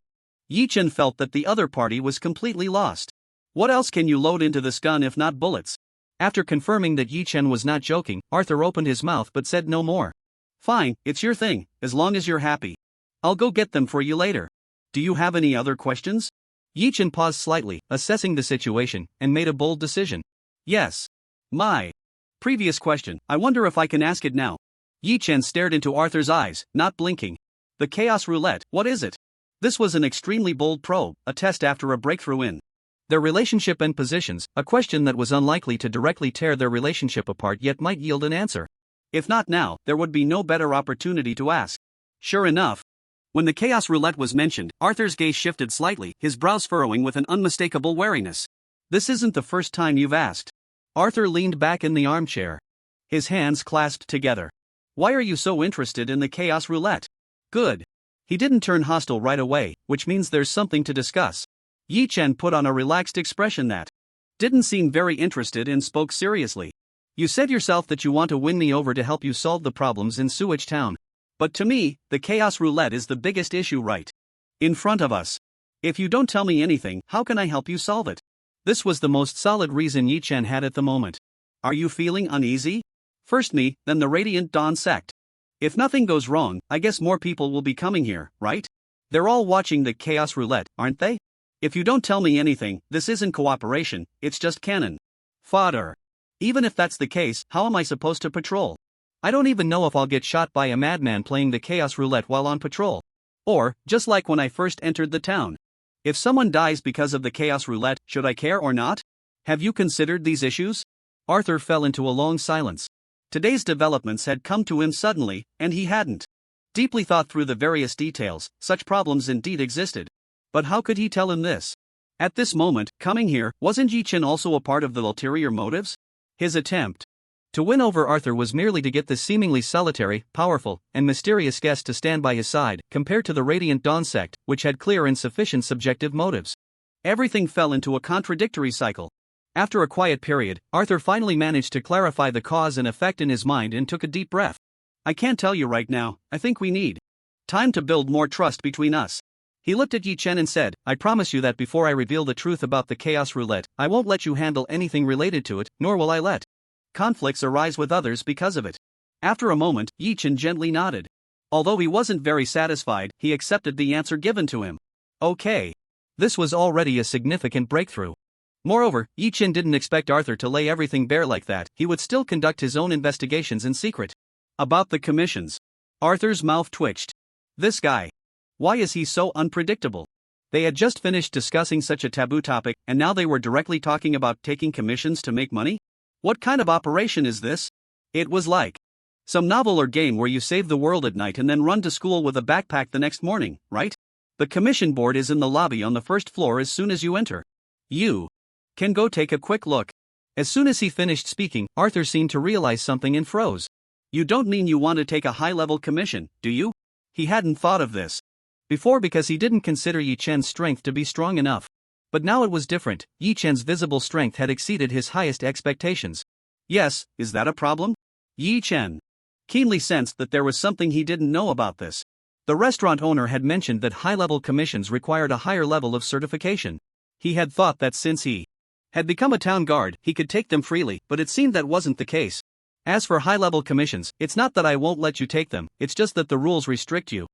Yi Chen felt that the other party was completely lost. What else can you load into this gun if not bullets? After confirming that Yi Chen was not joking, Arthur opened his mouth but said no more. Fine, it's your thing, as long as you're happy. I'll go get them for you later. Do you have any other questions? Yi Chen paused slightly, assessing the situation, and made a bold decision. Yes. My previous question, I wonder if I can ask it now. Yi Chen stared into Arthur's eyes, not blinking. The chaos roulette, what is it? This was an extremely bold probe, a test after a breakthrough in their relationship and positions, a question that was unlikely to directly tear their relationship apart yet might yield an answer. If not now, there would be no better opportunity to ask. Sure enough. When the chaos roulette was mentioned, Arthur's gaze shifted slightly, his brows furrowing with an unmistakable wariness. This isn't the first time you've asked. Arthur leaned back in the armchair, his hands clasped together. Why are you so interested in the chaos roulette? Good. He didn't turn hostile right away, which means there's something to discuss. Yi Chen put on a relaxed expression that didn't seem very interested and spoke seriously. You said yourself that you want to win me over to help you solve the problems in Sewage Town. But to me, the chaos roulette is the biggest issue right in front of us. If you don't tell me anything, how can I help you solve it? This was the most solid reason Yi Chen had at the moment. Are you feeling uneasy? First me, then the Radiant Dawn sect. If nothing goes wrong, I guess more people will be coming here, right? They're all watching the chaos roulette, aren't they? If you don't tell me anything, this isn't cooperation, it's just cannon fodder. Even if that's the case, how am I supposed to patrol? I don't even know if I'll get shot by a madman playing the chaos roulette while on patrol. Or, just like when I first entered the town. If someone dies because of the chaos roulette, should I care or not? Have you considered these issues? Arthur fell into a long silence. Today's developments had come to him suddenly, and he hadn't deeply thought through the various details. Such problems indeed existed. But how could he tell him this? At this moment, coming here, wasn't Yi Chen also a part of the ulterior motives? His attempt to win over Arthur was merely to get this seemingly solitary, powerful, and mysterious guest to stand by his side, compared to the Radiant Dawn sect, which had clear and sufficient subjective motives. Everything fell into a contradictory cycle. After a quiet period, Arthur finally managed to clarify the cause and effect in his mind and took a deep breath. I can't tell you right now, I think we need time to build more trust between us. He looked at Yi Chen and said, I promise you that before I reveal the truth about the chaos roulette, I won't let you handle anything related to it, nor will I let conflicts arise with others because of it. After a moment, Yi Chen gently nodded. Although he wasn't very satisfied, he accepted the answer given to him. Okay. This was already a significant breakthrough. Moreover, Yi Chen didn't expect Arthur to lay everything bare like that. He would still conduct his own investigations in secret. About the commissions. Arthur's mouth twitched. This guy. Why is he so unpredictable? They had just finished discussing such a taboo topic, and now they were directly talking about taking commissions to make money? What kind of operation is this? It was like some novel or game where you save the world at night and then run to school with a backpack the next morning, right? The commission board is in the lobby on the first floor as soon as you enter. You can go take a quick look. As soon as he finished speaking, Arthur seemed to realize something and froze. You don't mean you want to take a high-level commission, do you? He hadn't thought of this before because he didn't consider Yi Chen's strength to be strong enough. But now it was different. Yi Chen's visible strength had exceeded his highest expectations. Yes, is that a problem? Yi Chen keenly sensed that there was something he didn't know about this. The restaurant owner had mentioned that high-level commissions required a higher level of certification. He had thought that since he had become a town guard, he could take them freely, but it seemed that wasn't the case. As for high-level commissions, it's not that I won't let you take them, it's just that the rules restrict you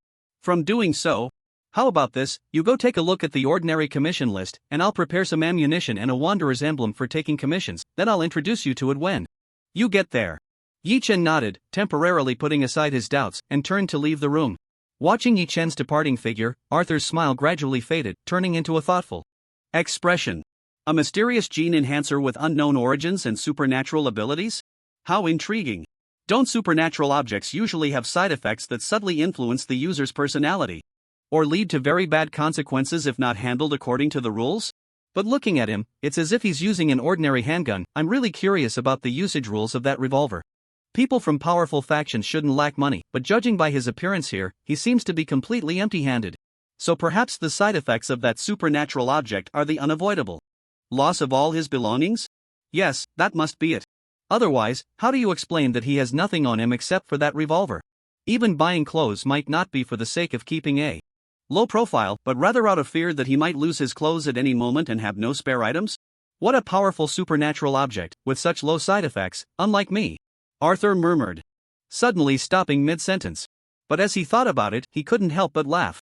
from doing so. How about this, you go take a look at the ordinary commission list, and I'll prepare some ammunition and a wanderer's emblem for taking commissions, then I'll introduce you to it when you get there. Yi Chen nodded, temporarily putting aside his doubts, and turned to leave the room. Watching Yi Chen's departing figure, Arthur's smile gradually faded, turning into a thoughtful expression. A mysterious gene enhancer with unknown origins and supernatural abilities? How intriguing. Don't supernatural objects usually have side effects that subtly influence the user's personality? Or lead to very bad consequences if not handled according to the rules? But looking at him, it's as if he's using an ordinary handgun. I'm really curious about the usage rules of that revolver. People from powerful factions shouldn't lack money, but judging by his appearance here, he seems to be completely empty-handed. So perhaps the side effects of that supernatural object are the unavoidable loss of all his belongings? Yes, that must be it. Otherwise, how do you explain that he has nothing on him except for that revolver? Even buying clothes might not be for the sake of keeping a low profile, but rather out of fear that he might lose his clothes at any moment and have no spare items? What a powerful supernatural object, with such low side effects, unlike me. Arthur murmured, suddenly stopping mid-sentence. But as he thought about it, he couldn't help but laugh.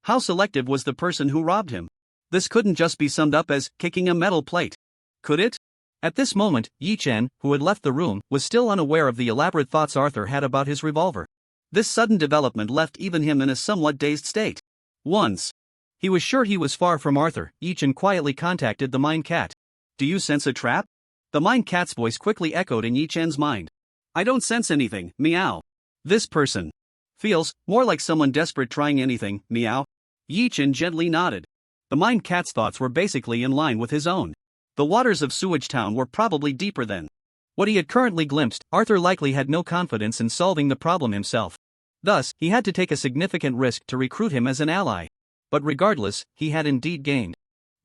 How selective was the person who robbed him? This couldn't just be summed up as kicking a metal plate. Could it? At this moment, Yi Chen, who had left the room, was still unaware of the elaborate thoughts Arthur had about his revolver. This sudden development left even him in a somewhat dazed state. Once he was sure he was far from Arthur, Yi Chen quietly contacted the Mind Cat. Do you sense a trap? The Mind Cat's voice quickly echoed in Yi Chen's mind. I don't sense anything, meow. This person feels more like someone desperate trying anything, meow. Yi Chen gently nodded. The Mind Cat's thoughts were basically in line with his own. The waters of Sewage Town were probably deeper than what he had currently glimpsed. Arthur likely had no confidence in solving the problem himself. Thus, he had to take a significant risk to recruit him as an ally. But regardless, he had indeed gained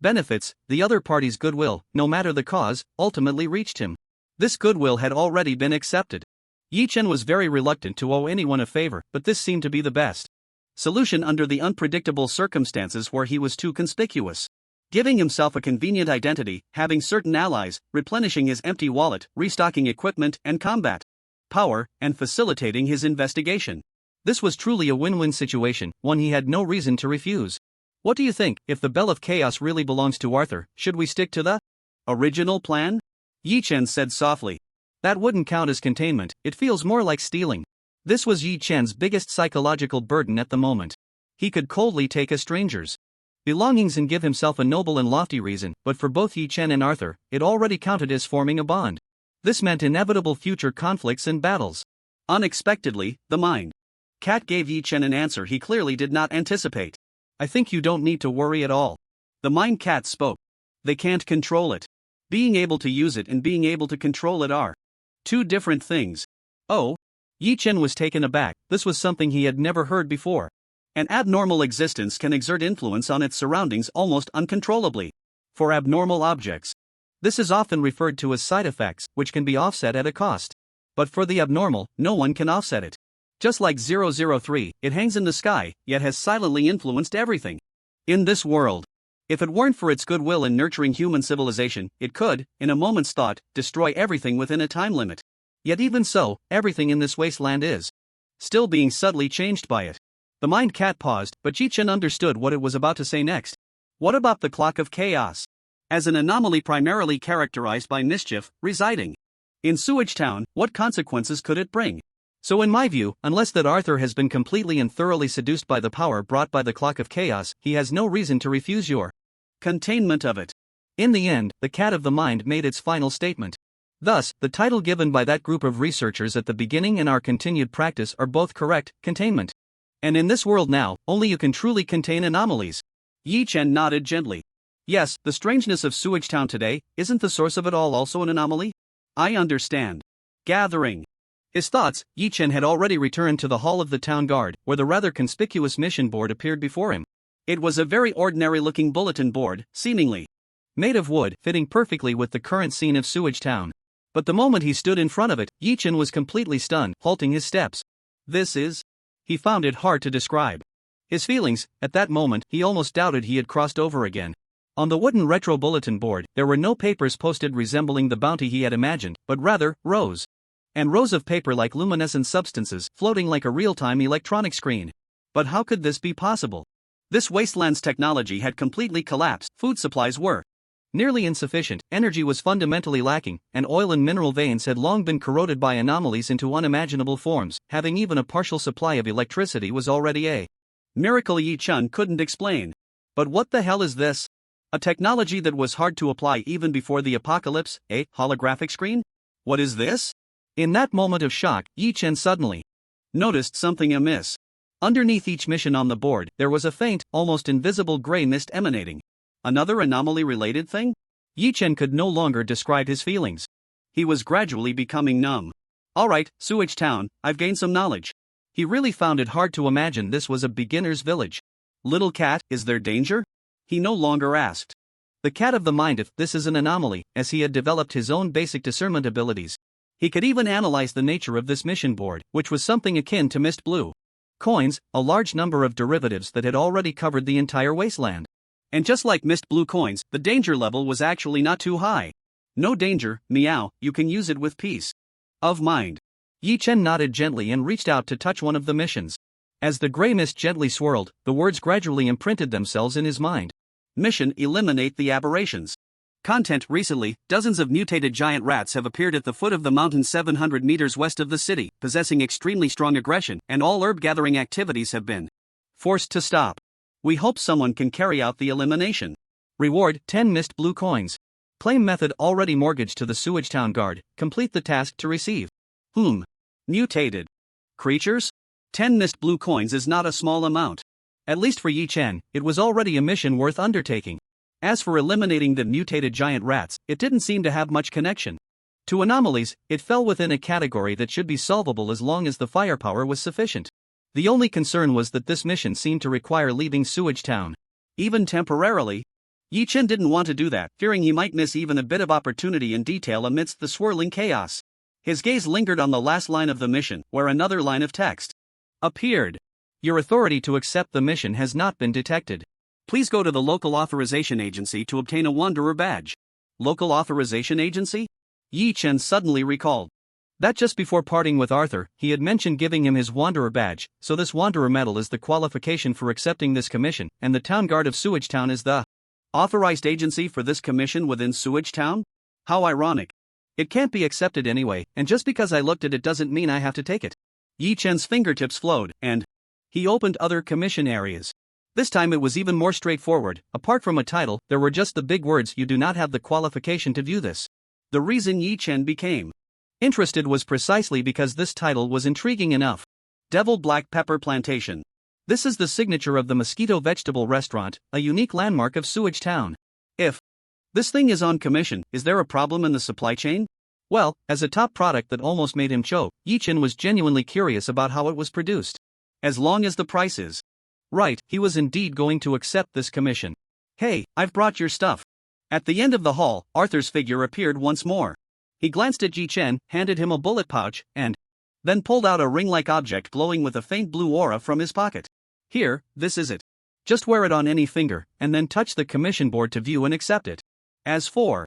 benefits. The other party's goodwill, no matter the cause, ultimately reached him. This goodwill had already been accepted. Yi Chen was very reluctant to owe anyone a favor, but this seemed to be the best solution under the unpredictable circumstances where he was too conspicuous. Giving himself a convenient identity, having certain allies, replenishing his empty wallet, restocking equipment and combat power, and facilitating his investigation. This was truly a win-win situation, one he had no reason to refuse. What do you think? If the Bell of Chaos really belongs to Arthur, should we stick to the original plan? Yi Chen said softly. That wouldn't count as containment, it feels more like stealing. This was Yi Chen's biggest psychological burden at the moment. He could coldly take a stranger's belongings and give himself a noble and lofty reason, but for both Yi Chen and Arthur, it already counted as forming a bond. This meant inevitable future conflicts and battles. Unexpectedly, the Mind Cat gave Yi Chen an answer he clearly did not anticipate. I think you don't need to worry at all. The Mind Cat spoke. They can't control it. Being able to use it and being able to control it are two different things. Oh? Yi Chen was taken aback. This was something he had never heard before. An abnormal existence can exert influence on its surroundings almost uncontrollably. For abnormal objects, this is often referred to as side effects, which can be offset at a cost. But for the abnormal, no one can offset it. Just like 003, it hangs in the sky, yet has silently influenced everything in this world. If it weren't for its goodwill in nurturing human civilization, it could, in a moment's thought, destroy everything within a time limit. Yet even so, everything in this wasteland is still being subtly changed by it. The Mind Cat paused, but Yi Chen understood what it was about to say next. What about the Clock of Chaos? As an anomaly primarily characterized by mischief, residing in Sewage Town, what consequences could it bring? So in my view, unless that Arthur has been completely and thoroughly seduced by the power brought by the Clock of Chaos, he has no reason to refuse your containment of it. In the end, the Cat of the Mind made its final statement. Thus, the title given by that group of researchers at the beginning and our continued practice are both correct, containment. And in this world now, only you can truly contain anomalies. Yi Chen nodded gently. Yes, the strangeness of Sewage Town today, isn't the source of it all also an anomaly? I understand. Gathering his thoughts, Yi Chen had already returned to the hall of the town guard, where the rather conspicuous mission board appeared before him. It was a very ordinary-looking bulletin board, seemingly made of wood, fitting perfectly with the current scene of Sewage Town. But the moment he stood in front of it, Yi Chen was completely stunned, halting his steps. This is... He found it hard to describe his feelings. At that moment, he almost doubted he had crossed over again. On the wooden retro bulletin board, there were no papers posted resembling the bounty he had imagined, but rather, rows and rows of paper like luminescent substances floating like a real-time electronic screen. But how could this be possible? This wasteland's technology had completely collapsed. Food supplies were Nearly insufficient, energy was fundamentally lacking, and oil and mineral veins had long been corroded by anomalies into unimaginable forms. Having even a partial supply of electricity was already a miracle Yi Chun couldn't explain. But what the hell is this? A technology that was hard to apply even before the apocalypse, a holographic screen? What is this? In that moment of shock, Yi Chen suddenly noticed something amiss. Underneath each mission on the board, there was a faint, almost invisible gray mist emanating. Another anomaly-related thing? Yi Chen could no longer describe his feelings. He was gradually becoming numb. Alright, Sewage Town, I've gained some knowledge. He really found it hard to imagine this was a beginner's village. Little cat, is there danger? He no longer asked the cat of the mind if this is an anomaly, as he had developed his own basic discernment abilities. He could even analyze the nature of this mission board, which was something akin to mist blue coins, a large number of derivatives that had already covered the entire wasteland. And just like mist blue coins, the danger level was actually not too high. No danger, meow, you can use it with peace of mind. Yi Chen nodded gently and reached out to touch one of the missions. As the gray mist gently swirled, the words gradually imprinted themselves in his mind. Mission: eliminate the aberrations. Content: recently, dozens of mutated giant rats have appeared at the foot of the mountain 700 meters west of the city, possessing extremely strong aggression, and all herb-gathering activities have been forced to stop. We hope someone can carry out the elimination. Reward: 10 mist blue coins. Claim method already mortgaged to the Sewage Town Guard. Complete the task to receive. Mutated creatures? 10 mist blue coins is not a small amount. At least for Yi Chen, it was already a mission worth undertaking. As for eliminating the mutated giant rats, it didn't seem to have much connection to anomalies. It fell within a category that should be solvable as long as the firepower was sufficient. The only concern was that this mission seemed to require leaving Sewage Town, even temporarily. Yi Chen didn't want to do that, fearing he might miss even a bit of opportunity in detail amidst the swirling chaos. His gaze lingered on the last line of the mission, where another line of text appeared. Your authority to accept the mission has not been detected. Please go to the local authorization agency to obtain a Wanderer badge. Local authorization agency? Yi Chen suddenly recalled that just before parting with Arthur, he had mentioned giving him his Wanderer badge, so this Wanderer medal is the qualification for accepting this commission, and the Town Guard of Sewage Town is the authorized agency for this commission within Sewage Town? How ironic. It can't be accepted anyway, and just because I looked at it doesn't mean I have to take it. Yi Chen's fingertips flowed, and he opened other commission areas. This time it was even more straightforward. Apart from a title, there were just the big words: you do not have the qualification to view this. The reason Yi Chen became interested was precisely because this title was intriguing enough. Deviled Black Pepper Plantation. This is the signature of the Mosquito Vegetable Restaurant, a unique landmark of Sewage Town. If this thing is on commission, is there a problem in the supply chain? Well, as a top product that almost made him choke, Yi Chen was genuinely curious about how it was produced. As long as the price is right, he was indeed going to accept this commission. Hey, I've brought your stuff. At the end of the hall, Arthur's figure appeared once more. He glanced at Yi Chen, handed him a bullet pouch, and then pulled out a ring-like object glowing with a faint blue aura from his pocket. Here, this is it. Just wear it on any finger, and then touch the commission board to view and accept it. As for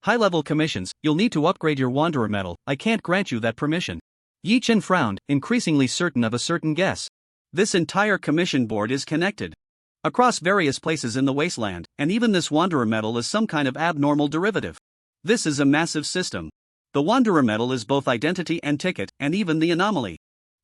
high-level commissions, you'll need to upgrade your Wanderer medal. I can't grant you that permission. Yi Chen frowned, increasingly certain of a certain guess. This entire commission board is connected across various places in the wasteland, and even this Wanderer medal is some kind of abnormal derivative. This is a massive system. The Wanderer medal is both identity and ticket, and even the anomaly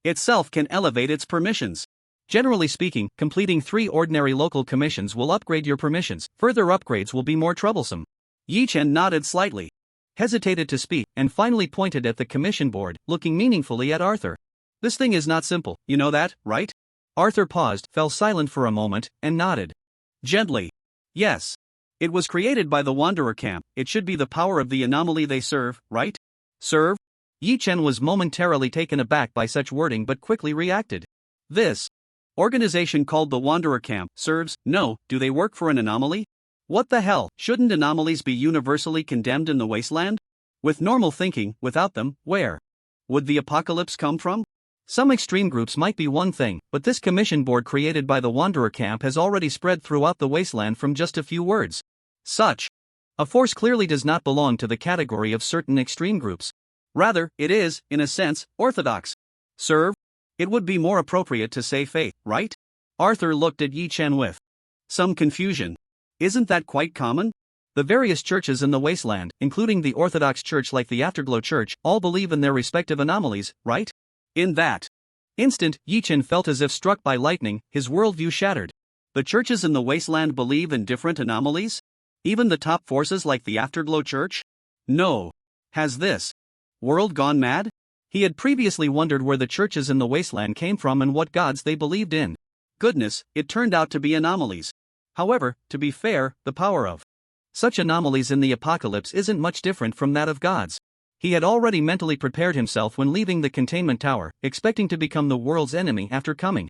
itself can elevate its permissions. Generally speaking, completing 3 ordinary local commissions will upgrade your permissions. Further upgrades will be more troublesome. Yi Chen nodded slightly, hesitated to speak, and finally pointed at the commission board, looking meaningfully at Arthur. This thing is not simple, you know that, right? Arthur paused, fell silent for a moment, and nodded gently. Yes. It was created by the Wanderer camp. It should be the power of the anomaly they serve, right? Serve? Yi Chen was momentarily taken aback by such wording but quickly reacted. This organization called the Wanderer camp serves? No, do they work for an anomaly? What the hell, shouldn't anomalies be universally condemned in the wasteland? With normal thinking, without them, where would the apocalypse come from? Some extreme groups might be one thing, but this commission board created by the Wanderer camp has already spread throughout the wasteland from just a few words. Such a force clearly does not belong to the category of certain extreme groups. Rather, it is, in a sense, orthodox. Serve? It would be more appropriate to say faith, right? Arthur looked at Yi Chen with some confusion. Isn't that quite common? The various churches in the wasteland, including the Orthodox Church like the Afterglow Church, all believe in their respective anomalies, right? In that instant, Yichen felt as if struck by lightning, his worldview shattered. The churches in the wasteland believe in different anomalies? Even the top forces like the Afterglow Church? No. Has this world gone mad? He had previously wondered where the churches in the wasteland came from and what gods they believed in. Goodness, it turned out to be anomalies. However, to be fair, the power of such anomalies in the apocalypse isn't much different from that of gods. He had already mentally prepared himself when leaving the containment tower, expecting to become the world's enemy after coming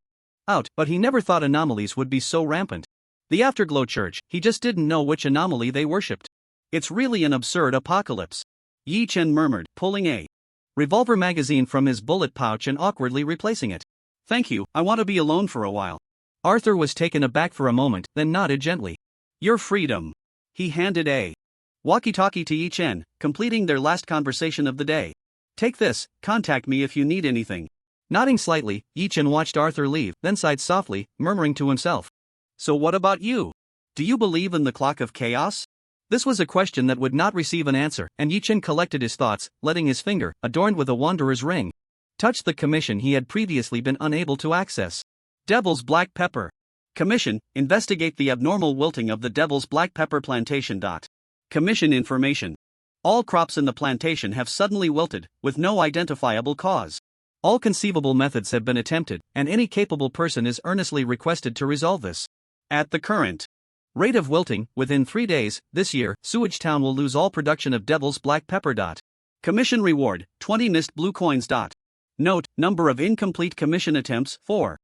out, but he never thought anomalies would be so rampant. The Afterglow Church, he just didn't know which anomaly they worshipped. It's really an absurd apocalypse. Yi Chen murmured, pulling a revolver magazine from his bullet pouch and awkwardly replacing it. Thank you, I want to be alone for a while. Arthur was taken aback for a moment, then nodded gently. Your freedom. He handed a walkie-talkie to Yi Chen, completing their last conversation of the day. Take this, contact me if you need anything. Nodding slightly, Yi Chen watched Arthur leave, then sighed softly, murmuring to himself. So what about you? Do you believe in the clock of chaos? This was a question that would not receive an answer, and Yi Chen collected his thoughts, letting his finger, adorned with a wanderer's ring, touch the commission he had previously been unable to access. Devil's Black Pepper. Commission, investigate the abnormal wilting of the Devil's Black Pepper plantation. Commission information. All crops in the plantation have suddenly wilted, with no identifiable cause. All conceivable methods have been attempted, and any capable person is earnestly requested to resolve this. At the current rate of wilting, within 3 days, this year, Sewage Town will lose all production of Devil's Black Pepper. Commission reward, 20 missed blue coins. Note, number of incomplete commission attempts, 4.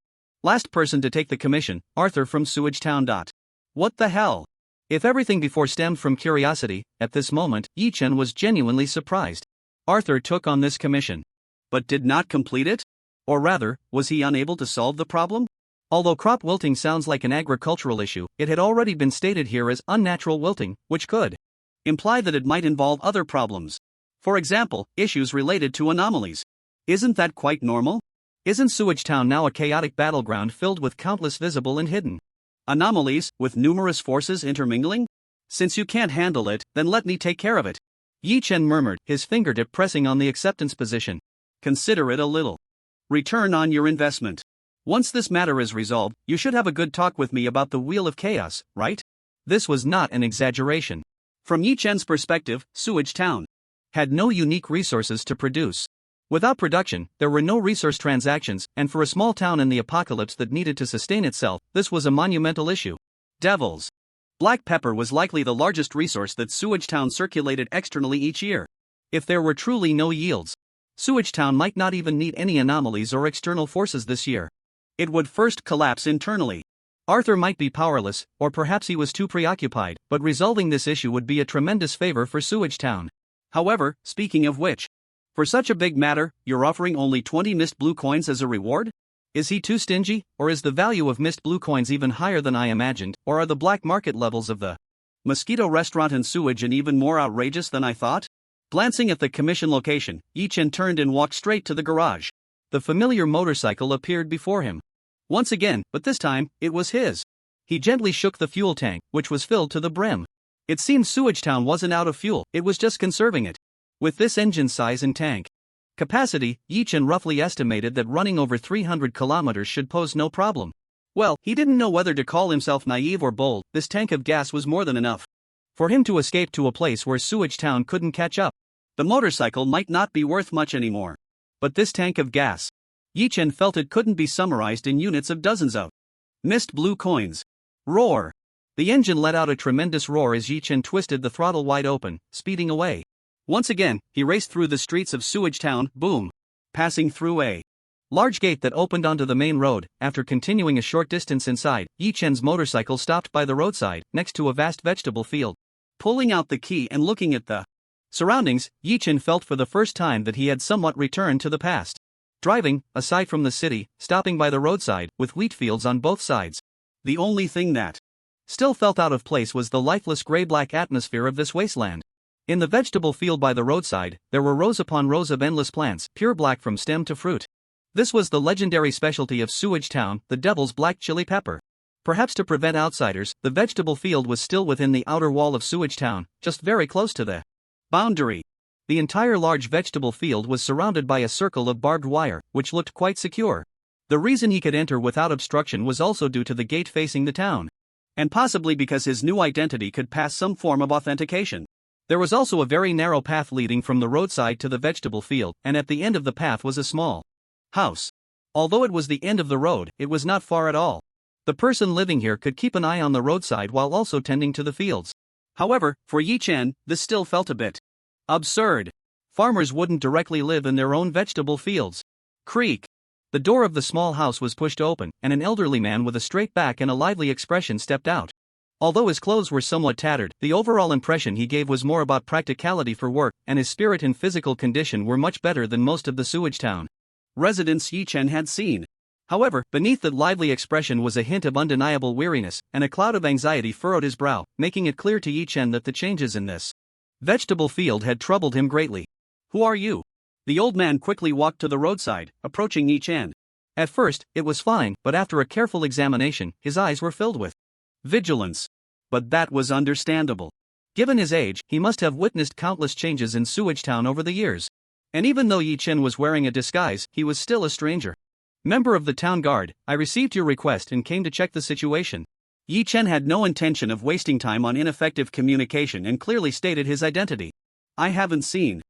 Last person to take the commission, Arthur from Sewage Town. What the hell? If everything before stemmed from curiosity, at this moment, Yi Chen was genuinely surprised. Arthur took on this commission, but did not complete it? Or rather, was he unable to solve the problem? Although crop wilting sounds like an agricultural issue, it had already been stated here as unnatural wilting, which could imply that it might involve other problems. For example, issues related to anomalies. Isn't that quite normal? Isn't Sewage Town now a chaotic battleground filled with countless visible and hidden anomalies, with numerous forces intermingling? Since you can't handle it, then let me take care of it. Yi Chen murmured, his fingertip pressing on the acceptance position. Consider it a little return on your investment. Once this matter is resolved, you should have a good talk with me about the Wheel of Chaos, right? This was not an exaggeration. From Yi Chen's perspective, Sewage Town had no unique resources to produce. Without production, there were no resource transactions, and for a small town in the apocalypse that needed to sustain itself, this was a monumental issue. Devil's Black Pepper was likely the largest resource that Sewage Town circulated externally each year. If there were truly no yields, Sewage Town might not even need any anomalies or external forces this year. It would first collapse internally. Arthur might be powerless, or perhaps he was too preoccupied, but resolving this issue would be a tremendous favor for Sewage Town. However, speaking of which, for such a big matter, you're offering only 20 missed blue coins as a reward? Is he too stingy, or is the value of missed blue coins even higher than I imagined, or are the black market levels of the Mosquito Restaurant and Sewage and even more outrageous than I thought? Glancing at the commission location, Yi Chen turned and walked straight to the garage. The familiar motorcycle appeared before him. Once again, but this time, it was his. He gently shook the fuel tank, which was filled to the brim. It seemed Sewage Town wasn't out of fuel, it was just conserving it. With this engine size and tank capacity, Yi Chen roughly estimated that running over 300 kilometers should pose no problem. Well, he didn't know whether to call himself naive or bold. This tank of gas was more than enough for him to escape to a place where Sewage Town couldn't catch up. The motorcycle might not be worth much anymore, but this tank of gas, Yi Chen felt it couldn't be summarized in units of dozens of missed blue coins. Roar! The engine let out a tremendous roar as Yi Chen twisted the throttle wide open, speeding away. Once again, he raced through the streets of Sewage Town, boom, passing through a large gate that opened onto the main road. After continuing a short distance inside, Yi Chen's motorcycle stopped by the roadside, next to a vast vegetable field. Pulling out the key and looking at the surroundings, Yi Chen felt for the first time that he had somewhat returned to the past. Driving, aside from the city, stopping by the roadside, with wheat fields on both sides. The only thing that still felt out of place was the lifeless gray-black atmosphere of this wasteland. In the vegetable field by the roadside, there were rows upon rows of endless plants, pure black from stem to fruit. This was the legendary specialty of Sewage Town, the Devil's Black Chili Pepper. Perhaps to prevent outsiders, the vegetable field was still within the outer wall of Sewage Town, just very close to the boundary. The entire large vegetable field was surrounded by a circle of barbed wire, which looked quite secure. The reason he could enter without obstruction was also due to the gate facing the town. And possibly because his new identity could pass some form of authentication. There was also a very narrow path leading from the roadside to the vegetable field, and at the end of the path was a small house. Although it was the end of the road, it was not far at all. The person living here could keep an eye on the roadside while also tending to the fields. However, for Yi Chen, this still felt a bit absurd. Farmers wouldn't directly live in their own vegetable fields. Creak. The door of the small house was pushed open, and an elderly man with a straight back and a lively expression stepped out. Although his clothes were somewhat tattered, the overall impression he gave was more about practicality for work, and his spirit and physical condition were much better than most of the Sewage Town residents Yi Chen had seen. However, beneath that lively expression was a hint of undeniable weariness, and a cloud of anxiety furrowed his brow, making it clear to Yi Chen that the changes in this vegetable field had troubled him greatly. "Who are you?" The old man quickly walked to the roadside, approaching Yi Chen. At first, it was fine, but after a careful examination, his eyes were filled with vigilance. But that was understandable. Given his age, he must have witnessed countless changes in Sewage Town over the years. And even though Yi Chen was wearing a disguise, he was still a stranger. "Member of the town guard, I received your request and came to check the situation." Yi Chen had no intention of wasting time on ineffective communication and clearly stated his identity. "I haven't seen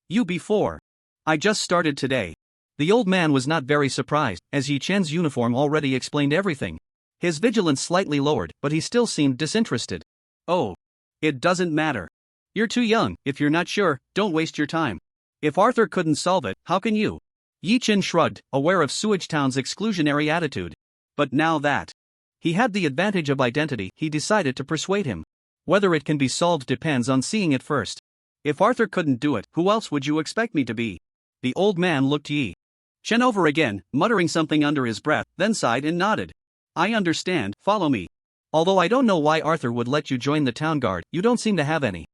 you before. I just started today." The old man was not very surprised, as Yi Chen's uniform already explained everything. His vigilance slightly lowered, but he still seemed disinterested. "Oh. It doesn't matter. You're too young. If you're not sure, don't waste your time. If Arthur couldn't solve it, how can you?" Yi Chen shrugged, aware of Sewage Town's exclusionary attitude. But now that he had the advantage of identity, he decided to persuade him. "Whether it can be solved depends on seeing it first. If Arthur couldn't do it, who else would you expect me to be?" The old man looked Yi Chen over again, muttering something under his breath, then sighed and nodded. "I understand, follow me. Although I don't know why Arthur would let you join the town guard, you don't seem to have any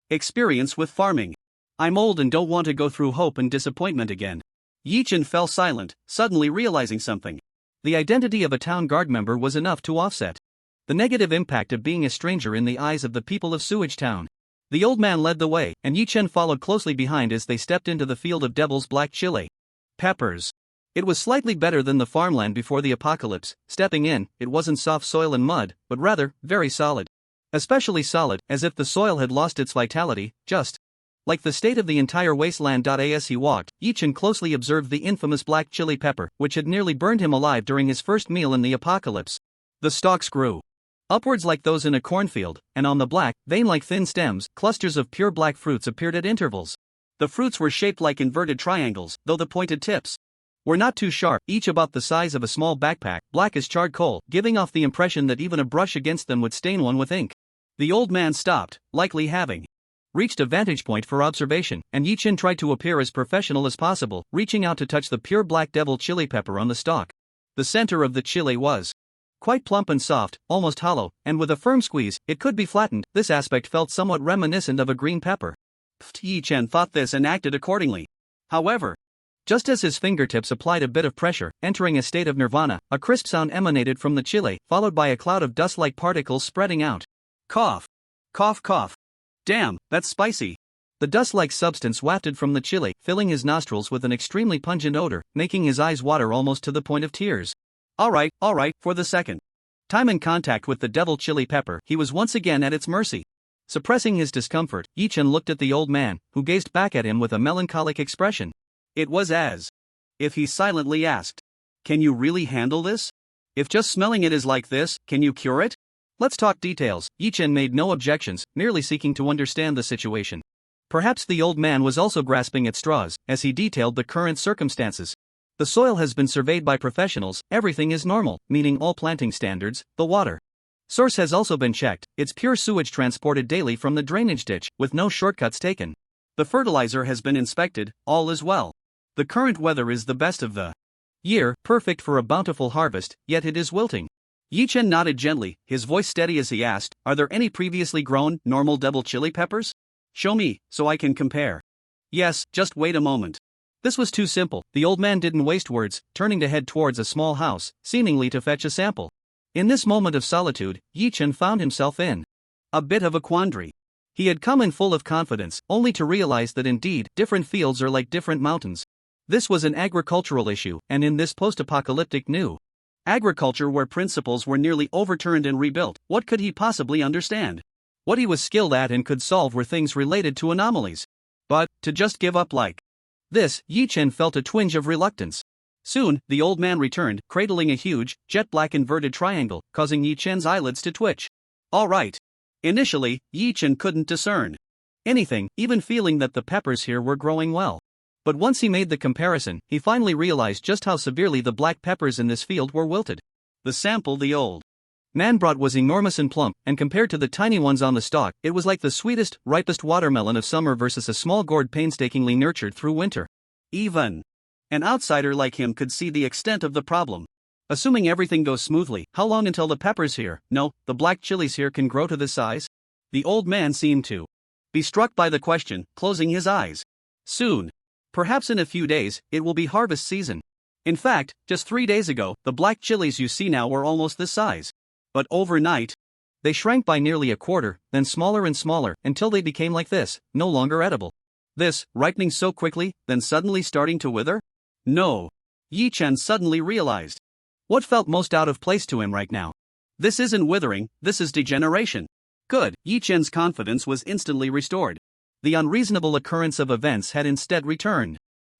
experience with farming. I'm old and don't want to go through hope and disappointment again." Yi Chen fell silent, suddenly realizing something. The identity of a town guard member was enough to offset the negative impact of being a stranger in the eyes of the people of Sewage Town. The old man led the way, and Yi Chen followed closely behind as they stepped into the field of Devil's Black Chili peppers. It was slightly better than the farmland before the apocalypse. Stepping in, it wasn't soft soil and mud, but rather, very solid. Especially solid, as if the soil had lost its vitality, just like the state of the entire wasteland. As he walked, Yi Chen closely observed the infamous black chili pepper, which had nearly burned him alive during his first meal in the apocalypse. The stalks grew upwards like those in a cornfield, and on the black, vein-like thin stems, clusters of pure black fruits appeared at intervals. The fruits were shaped like inverted triangles, though the pointed tips were not too sharp, each about the size of a small backpack, black as charred coal, giving off the impression that even a brush against them would stain one with ink. The old man stopped, likely having reached a vantage point for observation, and Yi Chen tried to appear as professional as possible, reaching out to touch the pure black devil chili pepper on the stalk. The center of the chili was quite plump and soft, almost hollow, and with a firm squeeze, it could be flattened. This aspect felt somewhat reminiscent of a green pepper. Yi Chen thought this and acted accordingly. However, just as his fingertips applied a bit of pressure, entering a state of nirvana, a crisp sound emanated from the chili, followed by a cloud of dust-like particles spreading out. Cough. Cough cough. Damn, that's spicy. The dust-like substance wafted from the chili, filling his nostrils with an extremely pungent odor, making his eyes water almost to the point of tears. Alright, for the second time in contact with the devil chili pepper, he was once again at its mercy. Suppressing his discomfort, Yi Chen looked at the old man, who gazed back at him with a melancholic expression. It was as if he silently asked, "Can you really handle this? If just smelling it is like this, can you cure it? Let's talk details." Yi Chen made no objections, merely seeking to understand the situation. Perhaps the old man was also grasping at straws, as he detailed the current circumstances. The soil has been surveyed by professionals, everything is normal, meaning all planting standards. The water source has also been checked, it's pure sewage transported daily from the drainage ditch, with no shortcuts taken. The fertilizer has been inspected, all is well. The current weather is the best of the year, perfect for a bountiful harvest, yet it is wilting. Yi Chen nodded gently, his voice steady as he asked, "Are there any previously grown, normal devil chili peppers? Show me, so I can compare." "Yes, just wait a moment." This was too simple. The old man didn't waste words, turning to head towards a small house, seemingly to fetch a sample. In this moment of solitude, Yi Chen found himself in A bit of a quandary. He had come in full of confidence, only to realize that indeed, different fields are like different mountains. This was an agricultural issue, and in this post-apocalyptic new agriculture where principles were nearly overturned and rebuilt, what could he possibly understand? What he was skilled at and could solve were things related to anomalies. But, to just give up like this, Yi Chen felt a twinge of reluctance. Soon, the old man returned, cradling a huge, jet-black inverted triangle, causing Yi Chen's eyelids to twitch. All right. Initially, Yi Chen couldn't discern anything, even feeling that the peppers here were growing well. But once he made the comparison, he finally realized just how severely the black peppers in this field were wilted. The sample the old man brought was enormous and plump, and compared to the tiny ones on the stalk, it was like the sweetest, ripest watermelon of summer versus a small gourd painstakingly nurtured through winter. Even an outsider like him could see the extent of the problem. Assuming everything goes smoothly, how long until the peppers here, no, the black chilies here can grow to this size? The old man seemed to be struck by the question, closing his eyes. Soon. Perhaps in a few days, it will be harvest season. In fact, just 3 days ago, the black chilies you see now were almost this size. But overnight, they shrank by nearly a quarter, then smaller and smaller, until they became like this, no longer edible. This, ripening so quickly, then suddenly starting to wither? No. Yi Chen suddenly realized what felt most out of place to him right now. This isn't withering, this is degeneration. Good. Yi Chen's confidence was instantly restored. The unreasonable occurrence of events had instead returned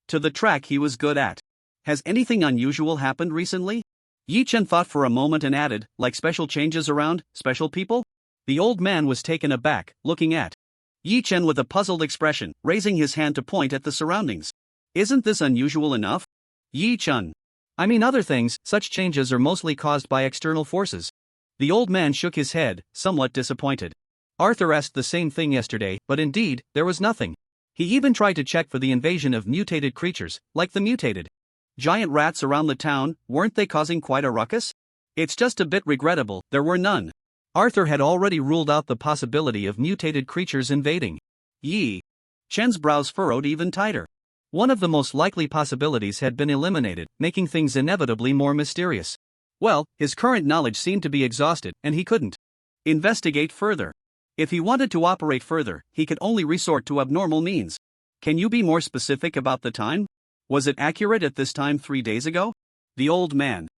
to the track he was good at. Has anything unusual happened recently? Yi Chen thought for a moment and added, like special changes around, special people? The old man was taken aback, looking at Yi Chen with a puzzled expression, raising his hand to point at the surroundings. Isn't this unusual enough? Yi Chen. I mean other things, such changes are mostly caused by external forces. The old man shook his head, somewhat disappointed. Arthur asked the same thing yesterday, but indeed, there was nothing. He even tried to check for the invasion of mutated creatures, like the mutated giant rats around the town. Weren't they causing quite a ruckus? It's just a bit regrettable, there were none. Arthur had already ruled out the possibility of mutated creatures invading. Yi Chen's brows furrowed even tighter. One of the most likely possibilities had been eliminated, making things inevitably more mysterious. Well, his current knowledge seemed to be exhausted, and he couldn't investigate further. If he wanted to operate further, he could only resort to abnormal means. Can you be more specific about the time? Was it accurate at this time 3 days ago? The old man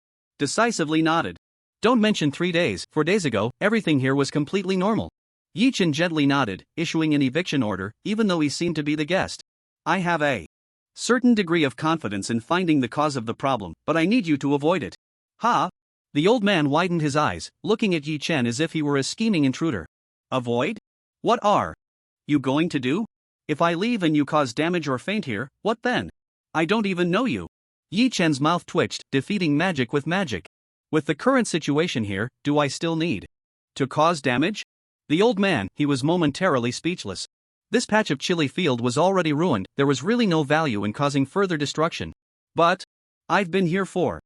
decisively nodded. Don't mention 3 days, 4 days ago, everything here was completely normal. Yi Chen gently nodded, issuing an eviction order, even though he seemed to be the guest. I have a certain degree of confidence in finding the cause of the problem, but I need you to avoid it. Ha! The old man widened his eyes, looking at Yi Chen as if he were a scheming intruder. Avoid? What are you going to do? If I leave and you cause damage or faint here, what then? I don't even know you. Yi Chen's mouth twitched, defeating magic with magic. With the current situation here, do I still need to cause damage? The old man, he was momentarily speechless. This patch of chili field was already ruined, there was really no value in causing further destruction. But I've been here for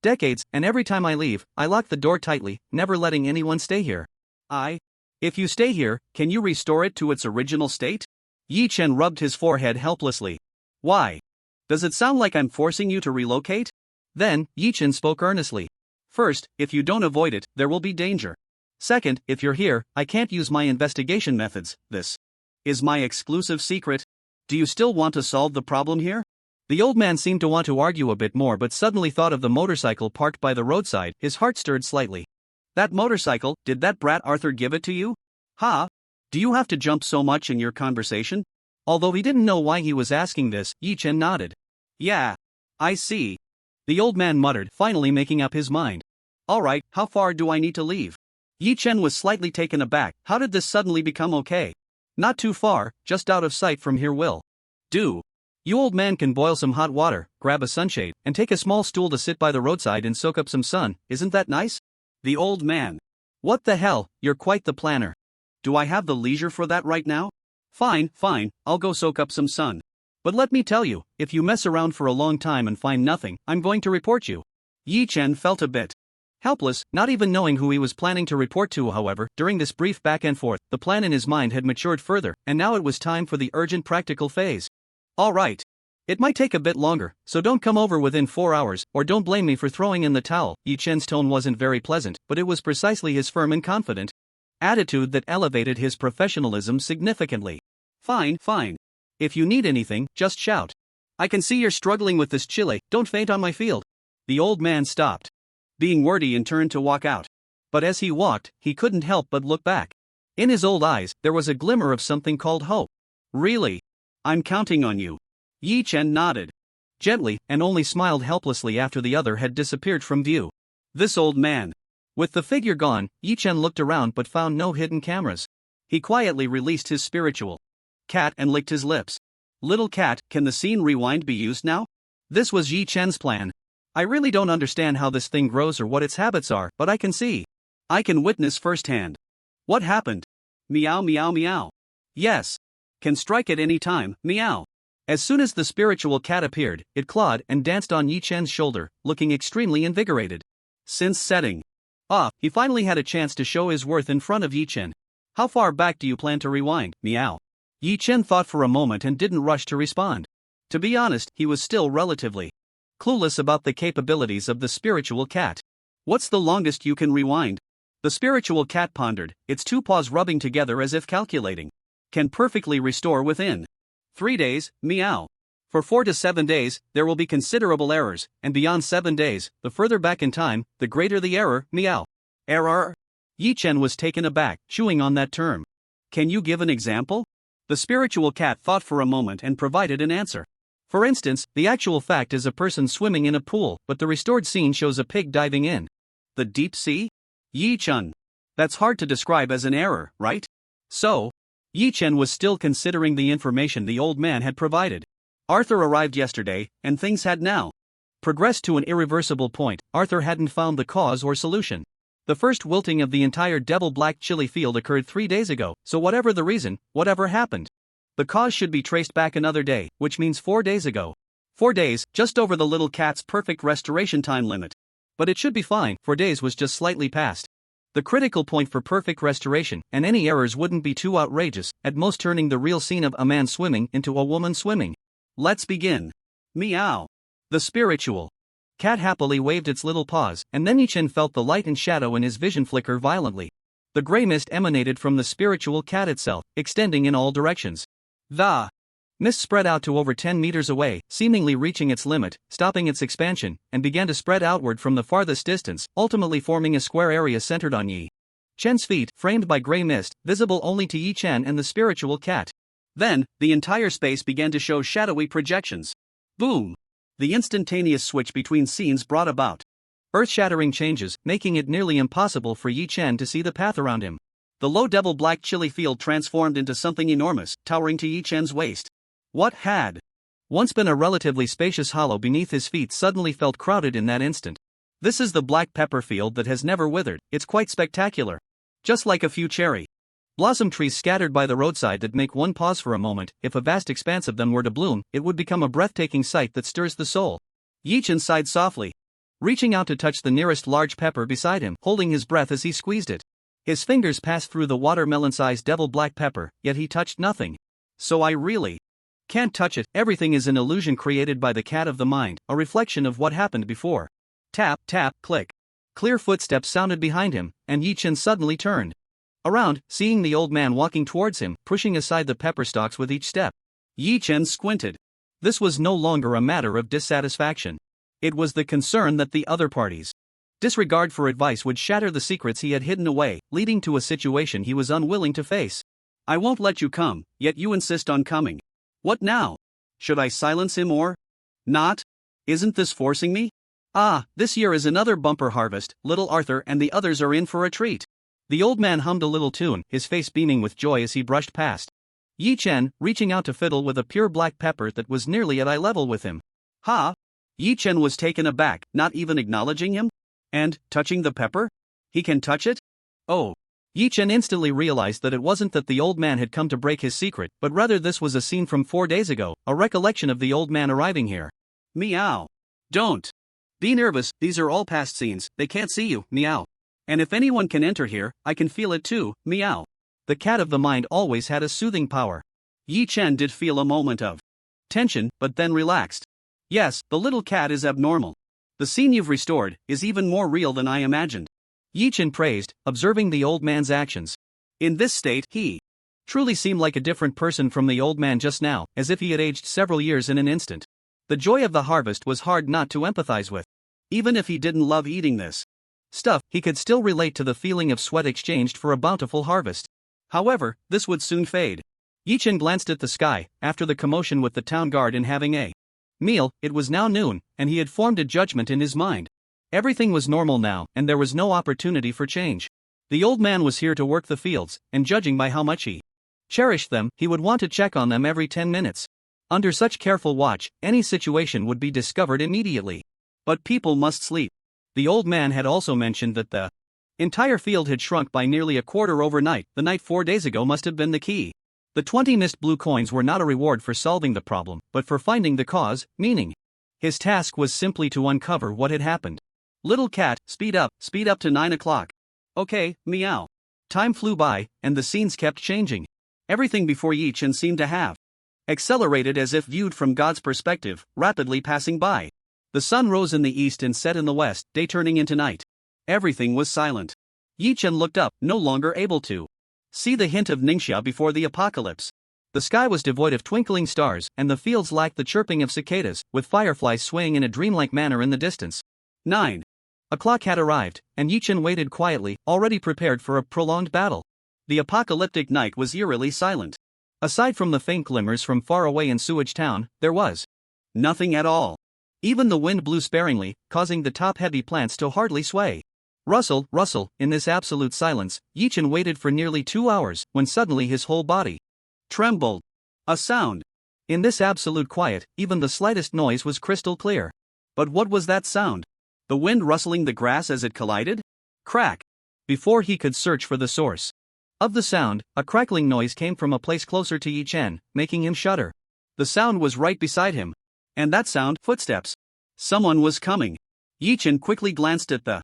decades, and every time I leave, I lock the door tightly, never letting anyone stay here. If you stay here, can you restore it to its original state? Yi Chen rubbed his forehead helplessly. Why? Does it sound like I'm forcing you to relocate? Then, Yi Chen spoke earnestly. First, if you don't avoid it, there will be danger. Second, if you're here, I can't use my investigation methods. This is my exclusive secret. Do you still want to solve the problem here? The old man seemed to want to argue a bit more but suddenly thought of the motorcycle parked by the roadside, his heart stirred slightly. That motorcycle, did that brat Arthur give it to you? Ha! Do you have to jump so much in your conversation? Although he didn't know why he was asking this, Yi Chen nodded. Yeah. I see. The old man muttered, finally making up his mind. Alright, how far do I need to leave? Yi Chen was slightly taken aback. How did this suddenly become okay? Not too far, just out of sight from here will do. You old man can boil some hot water, grab a sunshade, and take a small stool to sit by the roadside and soak up some sun, isn't that nice? The old man. What the hell, you're quite the planner. Do I have the leisure for that right now? Fine, I'll go soak up some sun. But let me tell you, if you mess around for a long time and find nothing, I'm going to report you. Yi Chen felt a bit helpless, not even knowing who he was planning to report to. However, during this brief back and forth, the plan in his mind had matured further, and now it was time for the urgent practical phase. Alright. It might take a bit longer, so don't come over within 4 hours, or don't blame me for throwing in the towel. Yi Chen's tone wasn't very pleasant, but it was precisely his firm and confident attitude that elevated his professionalism significantly. Fine, fine. If you need anything, just shout. I can see you're struggling with this chile, don't faint on my field. The old man stopped being wordy and turned to walk out. But as he walked, he couldn't help but look back. In his old eyes, there was a glimmer of something called hope. Really? I'm counting on you. Yi Chen nodded gently and only smiled helplessly after the other had disappeared from view. This old man. With the figure gone, Yi Chen looked around but found no hidden cameras. He quietly released his spiritual cat and licked his lips. Little cat, can the scene rewind be used now? This was Yi Chen's plan. I really don't understand how this thing grows or what its habits are, but I can see. I can witness firsthand. What happened? Meow meow meow. Yes. Can strike at any time, meow. As soon as the spiritual cat appeared, it clawed and danced on Yi Chen's shoulder, looking extremely invigorated. Since setting off, he finally had a chance to show his worth in front of Yi Chen. How far back do you plan to rewind, meow? Yi Chen thought for a moment and didn't rush to respond. To be honest, he was still relatively clueless about the capabilities of the spiritual cat. What's the longest you can rewind? The spiritual cat pondered, its two paws rubbing together as if calculating. Can perfectly restore within 3 days, meow. For 4 to 7 days, there will be considerable errors, and beyond 7 days, the further back in time, the greater the error, meow. Error? Yi Chen was taken aback, chewing on that term. Can you give an example? The spiritual cat thought for a moment and provided an answer. For instance, the actual fact is a person swimming in a pool, but the restored scene shows a pig diving in the deep sea? Yi Chen. That's hard to describe as an error, right? So, Yi Chen was still considering the information the old man had provided. Arthur arrived yesterday, and things had now progressed to an irreversible point. Arthur hadn't found the cause or solution. The first wilting of the entire devil black chili field occurred 3 days ago, so whatever the reason, whatever happened, the cause should be traced back another day, which means 4 days ago. 4 days, just over the little cat's perfect restoration time limit. But it should be fine, 4 days was just slightly past the critical point for perfect restoration, and any errors wouldn't be too outrageous, at most turning the real scene of a man swimming into a woman swimming. Let's begin. Meow. The spiritual cat happily waved its little paws, and then Yi Chen felt the light and shadow in his vision flicker violently. The gray mist emanated from the spiritual cat itself, extending in all directions. The mist spread out to over 10 meters away, seemingly reaching its limit, stopping its expansion, and began to spread outward from the farthest distance, ultimately forming a square area centered on Yi Chen's feet, framed by gray mist, visible only to Yi Chen and the spiritual cat. Then, the entire space began to show shadowy projections. Boom! The instantaneous switch between scenes brought about earth-shattering changes, making it nearly impossible for Yi Chen to see the path around him. The low devil black chili field transformed into something enormous, towering to Yi Chen's waist. What had once been a relatively spacious hollow beneath his feet suddenly felt crowded in that instant. This is the black pepper field that has never withered. It's quite spectacular. Just like a few cherry blossom trees scattered by the roadside that make one pause for a moment. If a vast expanse of them were to bloom, it would become a breathtaking sight that stirs the soul. Yi Chen sighed softly, reaching out to touch the nearest large pepper beside him, holding his breath as he squeezed it. His fingers passed through the watermelon-sized devil black pepper, yet he touched nothing. So I really can't touch it. Everything is an illusion created by the cat of the mind, a reflection of what happened before. Tap, tap, click. Clear footsteps sounded behind him, and Yi Chen suddenly turned around, seeing the old man walking towards him, pushing aside the pepper stalks with each step. Yi Chen squinted. This was no longer a matter of dissatisfaction. It was the concern that the other party's disregard for advice would shatter the secrets he had hidden away, leading to a situation he was unwilling to face. I won't let you come, yet you insist on coming. What now? Should I silence him or not? Isn't this forcing me? Ah, this year is another bumper harvest. Little Arthur and the others are in for a treat. The old man hummed a little tune, his face beaming with joy as he brushed past Yi Chen, reaching out to fiddle with a pure black pepper that was nearly at eye level with him. Ha! Yi Chen was taken aback, not even acknowledging him? And, touching the pepper? He can touch it? Oh. Yi Chen instantly realized that it wasn't that the old man had come to break his secret, but rather this was a scene from 4 days ago, a recollection of the old man arriving here. Meow. Don't be nervous, these are all past scenes, they can't see you, meow. And if anyone can enter here, I can feel it too, meow. The cat of the mind always had a soothing power. Yi Chen did feel a moment of Tension, but then relaxed. Yes, the little cat is abnormal. The scene you've restored is even more real than I imagined. Yi-chan praised, observing the old man's actions. In this state, he truly seemed like a different person from the old man just now, as if he had aged several years in an instant. The joy of the harvest was hard not to empathize with. Even if he didn't love eating this stuff, he could still relate to the feeling of sweat exchanged for a bountiful harvest. However, this would soon fade. Yi-chan glanced at the sky, after the commotion with the town guard in having a meal. It was now noon, and he had formed a judgment in his mind. Everything was normal now, and there was no opportunity for change. The old man was here to work the fields, and judging by how much he cherished them, he would want to check on them every 10 minutes. Under such careful watch, any situation would be discovered immediately. But people must sleep. The old man had also mentioned that the entire field had shrunk by nearly a quarter overnight. The night 4 days ago must have been the key. The 20 missed blue coins were not a reward for solving the problem, but for finding the cause, meaning his task was simply to uncover what had happened. Little cat, speed up to 9 o'clock. Okay, meow. Time flew by, and the scenes kept changing. Everything before Yi-chan seemed to have accelerated as if viewed from God's perspective, rapidly passing by. The sun rose in the east and set in the west, day turning into night. Everything was silent. Yi-chan looked up, no longer able to see the hint of Ningxia before the apocalypse. The sky was devoid of twinkling stars, and the fields lacked the chirping of cicadas, with fireflies swaying in a dreamlike manner in the distance. 9 o'clock had arrived, and Yi-chan waited quietly, already prepared for a prolonged battle. The apocalyptic night was eerily silent. Aside from the faint glimmers from far away in Sewage town, there was nothing at all. Even the wind blew sparingly, causing the top-heavy plants to hardly sway. Rustle, rustle, in this absolute silence, Yi-chan waited for nearly 2 hours, when suddenly his whole body trembled. A sound. In this absolute quiet, even the slightest noise was crystal clear. But what was that sound? The wind rustling the grass as it collided? Crack. Before he could search for the source of the sound, a crackling noise came from a place closer to Yi-chan, making him shudder. The sound was right beside him. And that sound, footsteps. Someone was coming. Yi-chan quickly glanced at the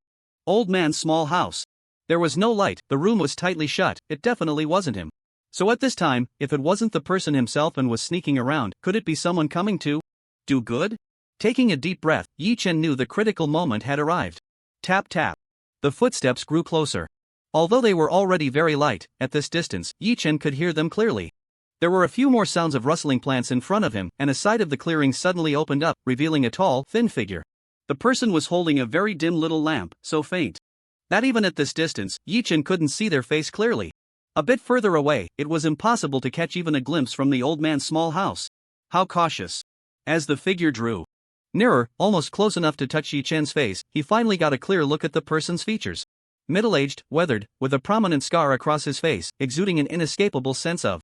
old man's small house. There was no light, the room was tightly shut. It definitely wasn't him. So at this time, if it wasn't the person himself and was sneaking around, could it be someone coming to do good? Taking a deep breath, Yi-chan knew the critical moment had arrived. Tap tap. The footsteps grew closer. Although they were already very light, at this distance, Yi-chan could hear them clearly. There were a few more sounds of rustling plants in front of him, and a side of the clearing suddenly opened up, revealing a tall, thin figure. The person was holding a very dim little lamp, so faint that even at this distance, Yi-chan couldn't see their face clearly. A bit further away, it was impossible to catch even a glimpse from the old man's small house. How cautious. As the figure drew nearer, almost close enough to touch Yi-chan's face, he finally got a clear look at the person's features. Middle-aged, weathered, with a prominent scar across his face, exuding an inescapable sense of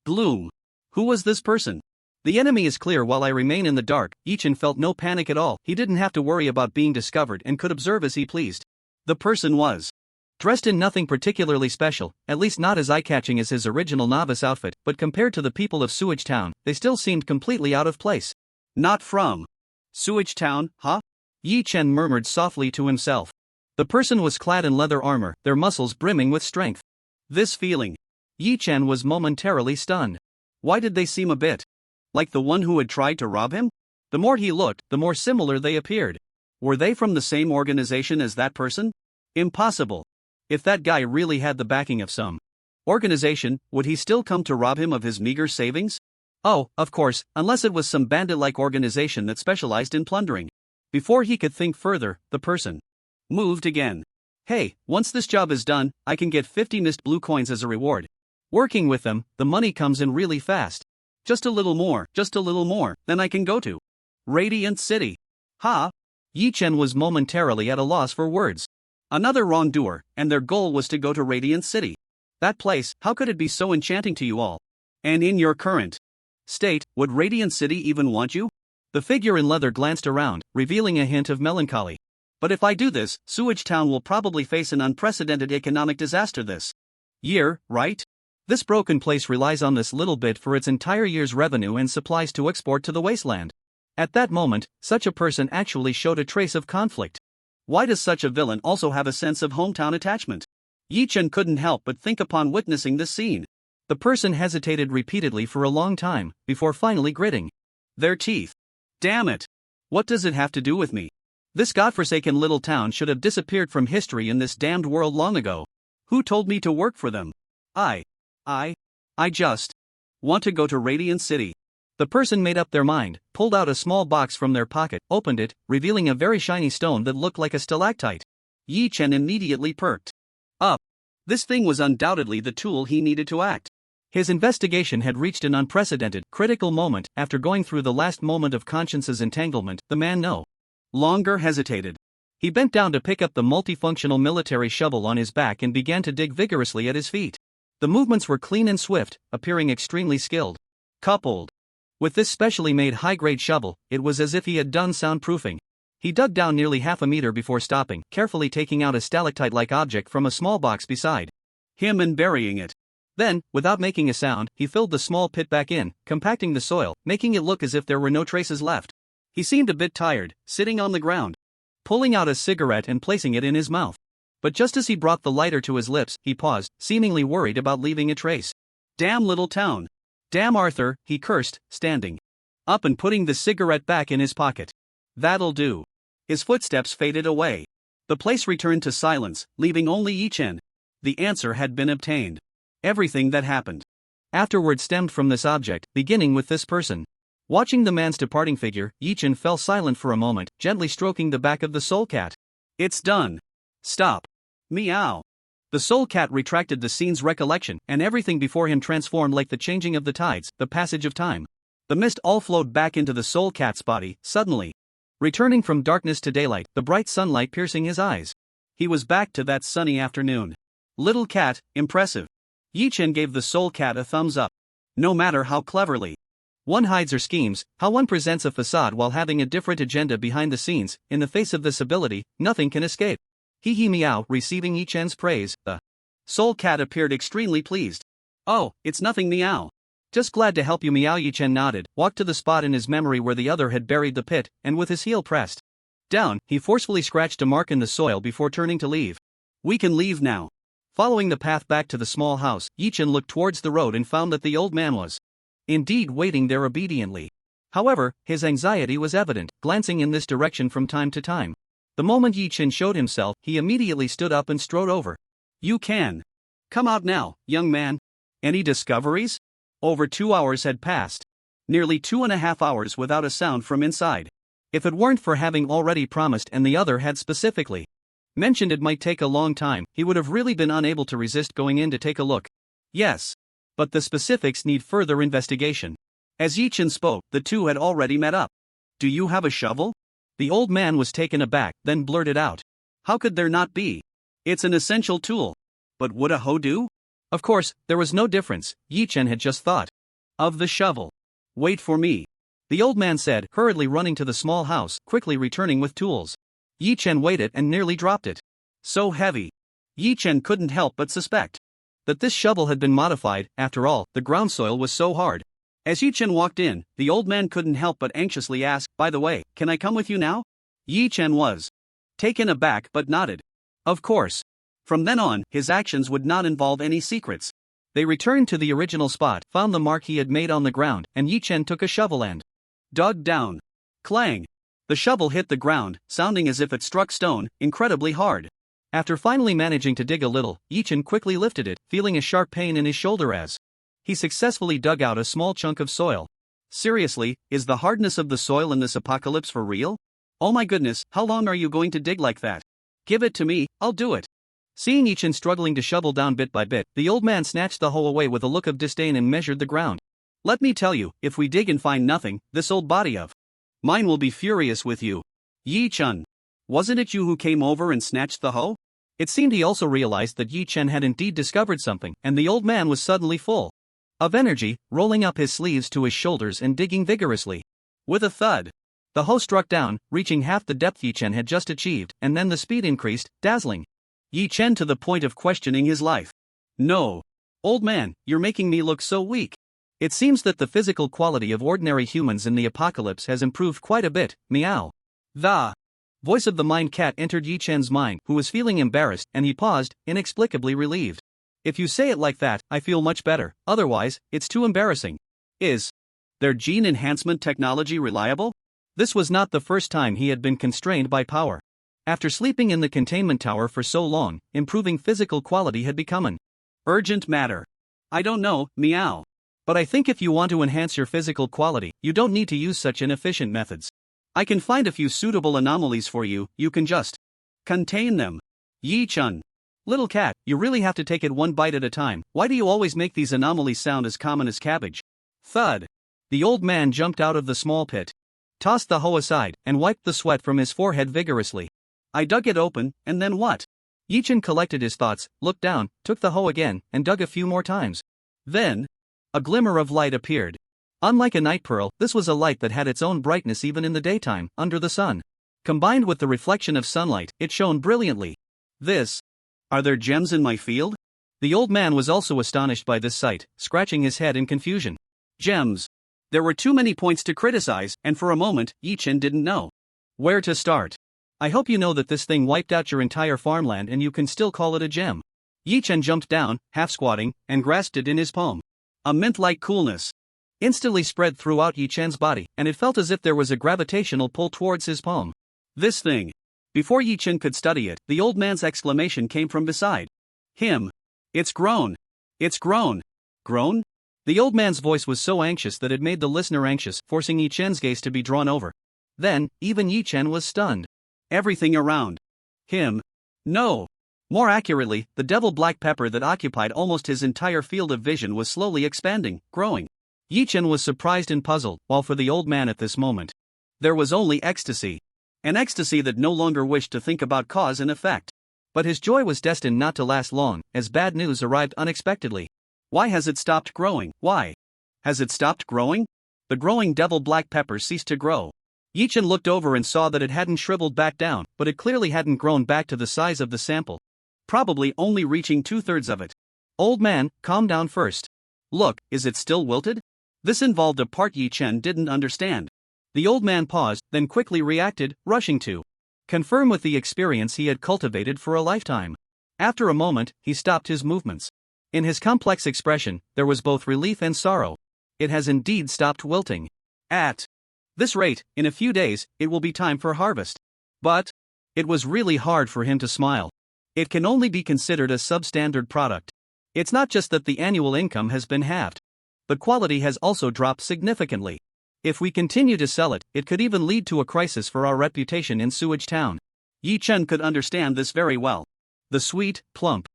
gloom. Who was this person? The enemy is clear while I remain in the dark. Yi-chan felt no panic at all. He didn't have to worry about being discovered and could observe as he pleased. The person was dressed in nothing particularly special, at least not as eye-catching as his original novice outfit, but compared to the people of Sewage town, they still seemed completely out of place. Not from Sewage town, huh? Yi-chan murmured softly to himself. The person was clad in leather armor, their muscles brimming with strength. This feeling. Yi-chan was momentarily stunned. Why did they seem a bit like the one who had tried to rob him? The more he looked, the more similar they appeared. Were they from the same organization as that person? Impossible. If that guy really had the backing of some organization, would he still come to rob him of his meager savings? Oh, of course, unless it was some bandit-like organization that specialized in plundering. Before he could think further, the person moved again. Hey, once this job is done, I can get 50 missed blue coins as a reward. Working with them, the money comes in really fast. Just a little more, then I can go to Radiant City. Ha! Yi-chan was momentarily at a loss for words. Another wrongdoer, and their goal was to go to Radiant City. That place, how could it be so enchanting to you all? And in your current state, would Radiant City even want you? The figure in leather glanced around, revealing a hint of melancholy. But if I do this, Sewage Town will probably face an unprecedented economic disaster this year, right? This broken place relies on this little bit for its entire year's revenue and supplies to export to the wasteland. At that moment, such a person actually showed a trace of conflict. Why does such a villain also have a sense of hometown attachment? Yi-chan couldn't help but think upon witnessing this scene. The person hesitated repeatedly for a long time, before finally gritting Their teeth. Damn it. What does it have to do with me? This godforsaken little town should have disappeared from history in this damned world long ago. Who told me to work for them? I just want to go to Radiant City. The person made up their mind, pulled out a small box from their pocket, opened it, revealing a very shiny stone that looked like a stalactite. Yi Chen immediately perked up. This thing was undoubtedly the tool he needed to act. His investigation had reached an unprecedented, critical moment. After going through the last moment of conscience's entanglement, the man no longer hesitated. He bent down to pick up the multifunctional military shovel on his back and began to dig vigorously at his feet. The movements were clean and swift, appearing extremely skilled. Coupled with this specially made high-grade shovel, it was as if he had done soundproofing. He dug down nearly half a meter before stopping, carefully taking out a stalactite-like object from a small box beside him and burying it. Then, without making a sound, he filled the small pit back in, compacting the soil, making it look as if there were no traces left. He seemed a bit tired, sitting on the ground, pulling out a cigarette and placing it in his mouth. But just as he brought the lighter to his lips, he paused, seemingly worried about leaving a trace. Damn little town. Damn Arthur, he cursed, standing up and putting the cigarette back in his pocket. That'll do. His footsteps faded away. The place returned to silence, leaving only Yi Chen. The answer had been obtained. Everything that happened afterward stemmed from this object, beginning with this person. Watching the man's departing figure, Yi Chen fell silent for a moment, gently stroking the back of the soul cat. It's done. Stop. Meow. The soul cat retracted the scene's recollection, and everything before him transformed like the changing of the tides, the passage of time. The mist all flowed back into the soul cat's body, suddenly returning from darkness to daylight, the bright sunlight piercing his eyes. He was back to that sunny afternoon. Little cat, impressive. Yi Chen gave the soul cat a thumbs up. No matter how cleverly one hides her schemes, how one presents a facade while having a different agenda behind the scenes, in the face of this ability, nothing can escape. Hee meow, receiving Yi Chen's praise, the soul cat appeared extremely pleased. Oh, it's nothing meow. Just glad to help you meow. Yi Chen nodded, walked to the spot in his memory where the other had buried the pit, and with his heel pressed down, he forcefully scratched a mark in the soil before turning to leave. We can leave now. Following the path back to the small house, Yi Chen looked towards the road and found that the old man was indeed waiting there obediently. However, his anxiety was evident, glancing in this direction from time to time. The moment Yi Chen showed himself, he immediately stood up and strode over. You can come out now, young man. Any discoveries? Over 2 hours had passed. Nearly 2.5 hours without a sound from inside. If it weren't for having already promised and the other had specifically mentioned it might take a long time, he would have really been unable to resist going in to take a look. Yes. But the specifics need further investigation. As Yi Chen spoke, the two had already met up. Do you have a shovel? The old man was taken aback, then blurted out. How could there not be? It's an essential tool. But would a hoe do? Of course, there was no difference. Yi Chen had just thought of the shovel. Wait for me, the old man said, hurriedly running to the small house, quickly returning with tools. Yi Chen waited and nearly dropped it. So heavy. Yi Chen couldn't help but suspect that this shovel had been modified. After all, the ground soil was so hard. As Yi Chen walked in, the old man couldn't help but anxiously ask, by the way, can I come with you now? Yi Chen was taken aback but nodded. Of course. From then on, his actions would not involve any secrets. They returned to the original spot, found the mark he had made on the ground, and Yi Chen took a shovel and dug down. Clang. The shovel hit the ground, sounding as if it struck stone, incredibly hard. After finally managing to dig a little, Yi Chen quickly lifted it, feeling a sharp pain in his shoulder as he successfully dug out a small chunk of soil. Seriously, is the hardness of the soil in this apocalypse for real? Oh my goodness, how long are you going to dig like that? Give it to me, I'll do it. Seeing Yi Chen struggling to shovel down bit by bit, the old man snatched the hoe away with a look of disdain and measured the ground. Let me tell you, if we dig and find nothing, this old body of mine will be furious with you. Yi Chen. Wasn't it you who came over and snatched the hoe? It seemed he also realized that Yi Chen had indeed discovered something, and the old man was suddenly full of energy, rolling up his sleeves to his shoulders and digging vigorously. With a thud, the hoe struck down, reaching half the depth Yi Chen had just achieved, and then the speed increased, dazzling Yi Chen to the point of questioning his life. No. Old man, you're making me look so weak. It seems that the physical quality of ordinary humans in the apocalypse has improved quite a bit. Meow. The voice of the mind cat entered Yi Chen's mind, who was feeling embarrassed, and he paused, inexplicably relieved. If you say it like that, I feel much better, otherwise, it's too embarrassing. Their gene enhancement technology reliable? This was not the first time he had been constrained by power. After sleeping in the containment tower for so long, improving physical quality had become an urgent matter. I don't know, meow. But I think if you want to enhance your physical quality, you don't need to use such inefficient methods. I can find a few suitable anomalies for you, you can just contain them. Yi-chun. Little cat, you really have to take it one bite at a time. Why do you always make these anomalies sound as common as cabbage? Thud. The old man jumped out of the small pit, tossed the hoe aside, and wiped the sweat from his forehead vigorously. I dug it open, and then what? Yi-chun collected his thoughts, looked down, took the hoe again, and dug a few more times. Then, a glimmer of light appeared. Unlike a night pearl, this was a light that had its own brightness even in the daytime, under the sun. Combined with the reflection of sunlight, it shone brilliantly. Are there gems in my field? The old man was also astonished by this sight, scratching his head in confusion. Gems. There were too many points to criticize, and for a moment, Yi-chun didn't know where to start. I hope you know that this thing wiped out your entire farmland and you can still call it a gem. Yi-chun jumped down, half squatting, and grasped it in his palm. A mint-like coolness instantly spread throughout Yi-chun's body, and it felt as if there was a gravitational pull towards his palm. This thing. Before Yi-chun could study it, the old man's exclamation came from beside him. It's grown. It's grown. Grown? The old man's voice was so anxious that it made the listener anxious, forcing Yi-chun's gaze to be drawn over. Then, even Yi-chun was stunned. Everything around him. No. More accurately, the devil black pepper that occupied almost his entire field of vision was slowly expanding, growing. Yi-chun was surprised and puzzled, while for the old man at this moment, there was only ecstasy. An ecstasy that no longer wished to think about cause and effect. But his joy was destined not to last long, as bad news arrived unexpectedly. Why has it stopped growing? Why? Has it stopped growing? The growing devil black pepper ceased to grow. Yi-chun looked over and saw that it hadn't shriveled back down, but it clearly hadn't grown back to the size of the sample. Probably only reaching 2/3 of it. Old man, calm down first. Look, is it still wilted? This involved a part Yi-chun didn't understand. The old man paused, then quickly reacted, rushing to confirm with the experience he had cultivated for a lifetime. After a moment, he stopped his movements. In his complex expression, there was both relief and sorrow. It has indeed stopped wilting. At this rate, in a few days, it will be time for harvest. But it was really hard for him to smile. It can only be considered a substandard product. It's not just that the annual income has been halved, but quality has also dropped significantly. If we continue to sell it, it could even lead to a crisis for our reputation in Sewage Town. Yi-chun could understand this very well. The sweet, plump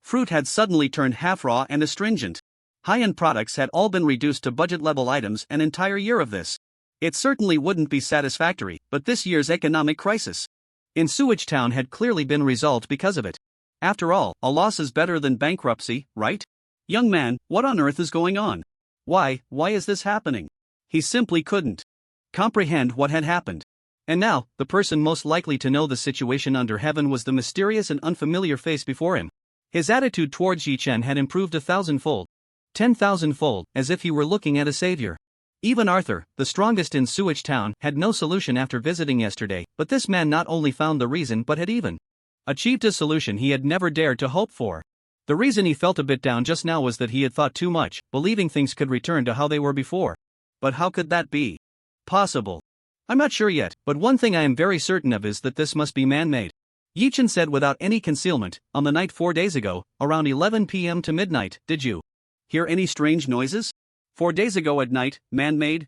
fruit had suddenly turned half raw and astringent. High-end products had all been reduced to budget-level items an entire year of this. It certainly wouldn't be satisfactory, but this year's economic crisis in Sewage Town had clearly been resolved because of it. After all, a loss is better than bankruptcy, right? Young man, what on earth is going on? Why is this happening? He simply couldn't comprehend what had happened. And now, the person most likely to know the situation under heaven was the mysterious and unfamiliar face before him. His attitude towards Yi-chun had improved 1,000-fold, 10,000-fold, as if he were looking at a savior. Even Arthur, the strongest in Sewage Town, had no solution after visiting yesterday, but this man not only found the reason but had even achieved a solution he had never dared to hope for. The reason he felt a bit down just now was that he had thought too much, believing things could return to how they were before. But how could that be possible? I'm not sure yet, but one thing I am very certain of is that this must be man-made. Yi-chun said without any concealment. On the night 4 days ago, around 11 p.m. to midnight, did you hear any strange noises? 4 days ago at night, man-made?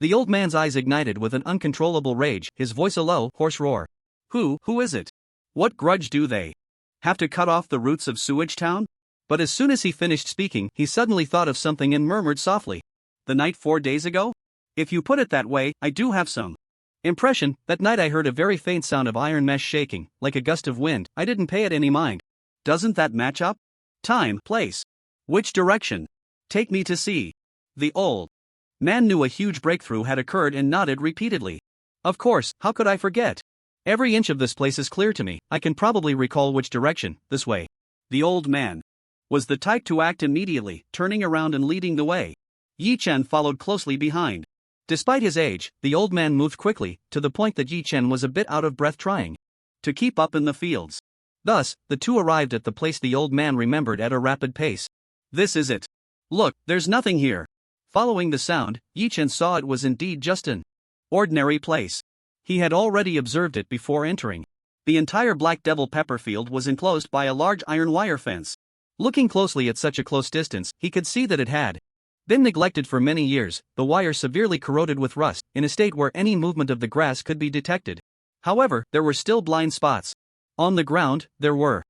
The old man's eyes ignited with an uncontrollable rage, his voice a low, hoarse roar. Who is it? What grudge do they have to cut off the roots of Sewage Town? But as soon as he finished speaking, he suddenly thought of something and murmured softly. The night 4 days ago? If you put it that way, I do have some impression. That night I heard a very faint sound of iron mesh shaking, like a gust of wind. I didn't pay it any mind. Doesn't that match up? Time, place. Which direction? Take me to see. The old man knew a huge breakthrough had occurred and nodded repeatedly. Of course, how could I forget? Every inch of this place is clear to me. I can probably recall which direction. This way. The old man was the type to act immediately, turning around and leading the way. Yi-chun followed closely behind. Despite his age, the old man moved quickly, to the point that Yi-chun was a bit out of breath trying to keep up in the fields. Thus, the two arrived at the place the old man remembered at a rapid pace. This is it. Look, there's nothing here. Following the sound, Yi Chen saw it was indeed just an ordinary place. He had already observed it before entering. The entire Black Devil pepper field was enclosed by a large iron wire fence. Looking closely at such a close distance, he could see that it had been neglected for many years, the wire severely corroded with rust, in a state where any movement of the grass could be detected. However, there were still blind spots. On the ground, there were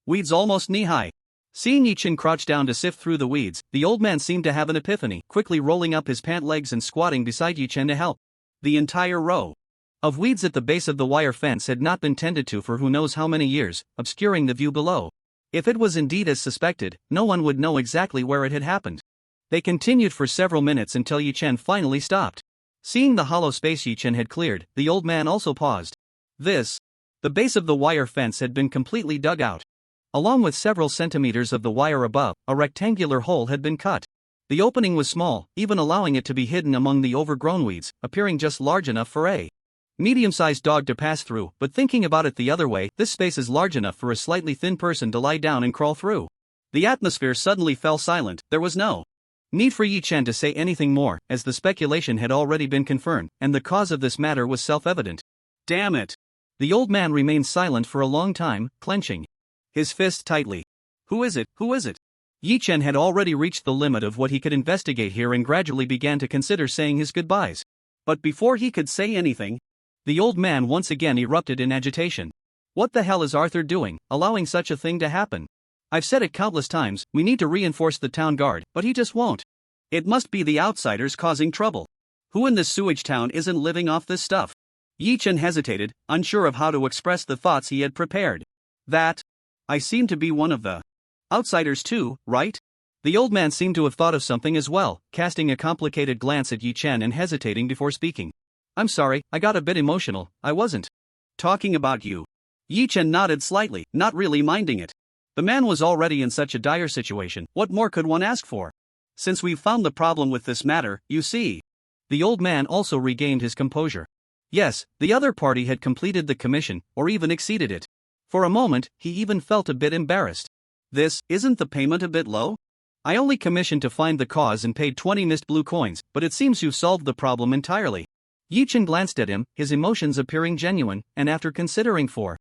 weeds almost knee-high. Seeing Yi Chen crouch down to sift through the weeds, the old man seemed to have an epiphany, quickly rolling up his pant legs and squatting beside Yi Chen to help. The entire row of weeds at the base of the wire fence had not been tended to for who knows how many years, obscuring the view below. If it was indeed as suspected, no one would know exactly where it had happened. They continued for several minutes until Yi Chen finally stopped. Seeing the hollow space Yi Chen had cleared, the old man also paused. The base of the wire fence had been completely dug out. Along with several centimeters of the wire above, a rectangular hole had been cut. The opening was small, even allowing it to be hidden among the overgrown weeds, appearing just large enough for a medium-sized dog to pass through, but thinking about it the other way, this space is large enough for a slightly thin person to lie down and crawl through. The atmosphere suddenly fell silent. There was no need for Yi Chen to say anything more, as the speculation had already been confirmed, and the cause of this matter was self-evident. Damn it! The old man remained silent for a long time, clenching his fist tightly. Who is it? Who is it? Yi Chen had already reached the limit of what he could investigate here and gradually began to consider saying his goodbyes. But before he could say anything, the old man once again erupted in agitation. What the hell is Arthur doing, allowing such a thing to happen? I've said it countless times, we need to reinforce the town guard, but he just won't. It must be the outsiders causing trouble. Who in this sewage town isn't living off this stuff? Yi Chen hesitated, unsure of how to express the thoughts he had prepared. I seem to be one of the outsiders too, right? The old man seemed to have thought of something as well, casting a complicated glance at Yi Chen and hesitating before speaking. I'm sorry, I got a bit emotional, I wasn't talking about you. Yi Chen nodded slightly, not really minding it. The man was already in such a dire situation, what more could one ask for? Since we've found the problem with this matter, you see. The old man also regained his composure. Yes, the other party had completed the commission, or even exceeded it. For a moment, he even felt a bit embarrassed. Isn't the payment a bit low? I only commissioned to find the cause and paid 20 missed blue coins, but it seems you've solved the problem entirely. Yi Chen glanced at him, his emotions appearing genuine, and after considering for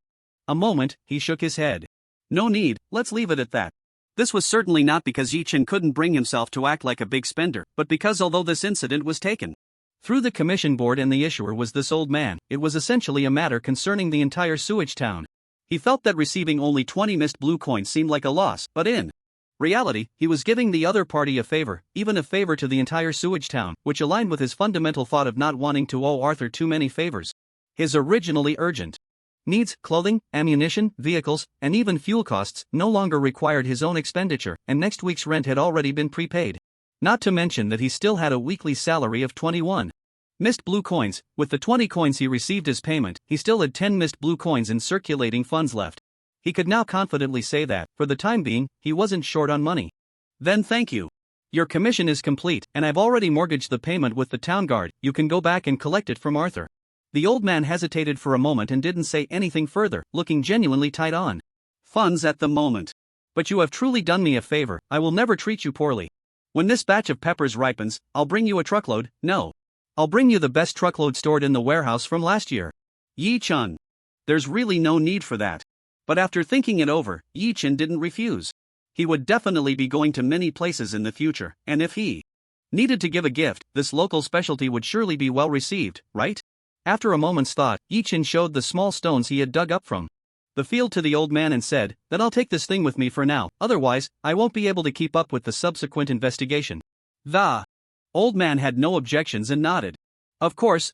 a moment, he shook his head. No need, let's leave it at that. This was certainly not because Yi Chen couldn't bring himself to act like a big spender, but because although this incident was taken through the commission board and the issuer was this old man, it was essentially a matter concerning the entire sewage town. He felt that receiving only 20 missed blue coins seemed like a loss, but in reality, he was giving the other party a favor, even a favor to the entire sewage town, which aligned with his fundamental thought of not wanting to owe Arthur too many favors. His originally urgent needs, clothing, ammunition, vehicles, and even fuel costs, no longer required his own expenditure, and next week's rent had already been prepaid. Not to mention that he still had a weekly salary of 21 missed blue coins. With the 20 coins he received as payment, he still had 10 missed blue coins in circulating funds left. He could now confidently say that, for the time being, he wasn't short on money. Then thank you. Your commission is complete, and I've already mortgaged the payment with the town guard. You can go back and collect it from Arthur. The old man hesitated for a moment and didn't say anything further, looking genuinely tight on funds at the moment. But you have truly done me a favor, I will never treat you poorly. When this batch of peppers ripens, I'll bring you a truckload. No. I'll bring you the best truckload stored in the warehouse from last year. Yi Chen. There's really no need for that. But after thinking it over, Yi Chen didn't refuse. He would definitely be going to many places in the future, and if he needed to give a gift, this local specialty would surely be well received, right? After a moment's thought, Yi Chen showed the small stones he had dug up from the field to the old man and said, "Then I'll take this thing with me for now, otherwise, I won't be able to keep up with the subsequent investigation." The old man had no objections and nodded. Of course.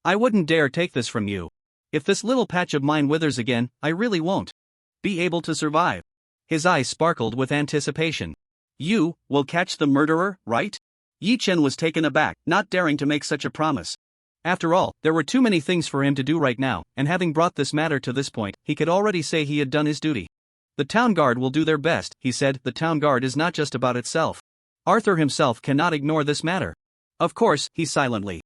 I wouldn't dare take this from you. If this little patch of mine withers again, I really won't be able to survive. His eyes sparkled with anticipation. You will catch the murderer, right? Yi Chen was taken aback, not daring to make such a promise. After all, there were too many things for him to do right now, and having brought this matter to this point, he could already say he had done his duty. The town guard will do their best, he said. The town guard is not just about itself. Arthur himself cannot ignore this matter. Of course, he silently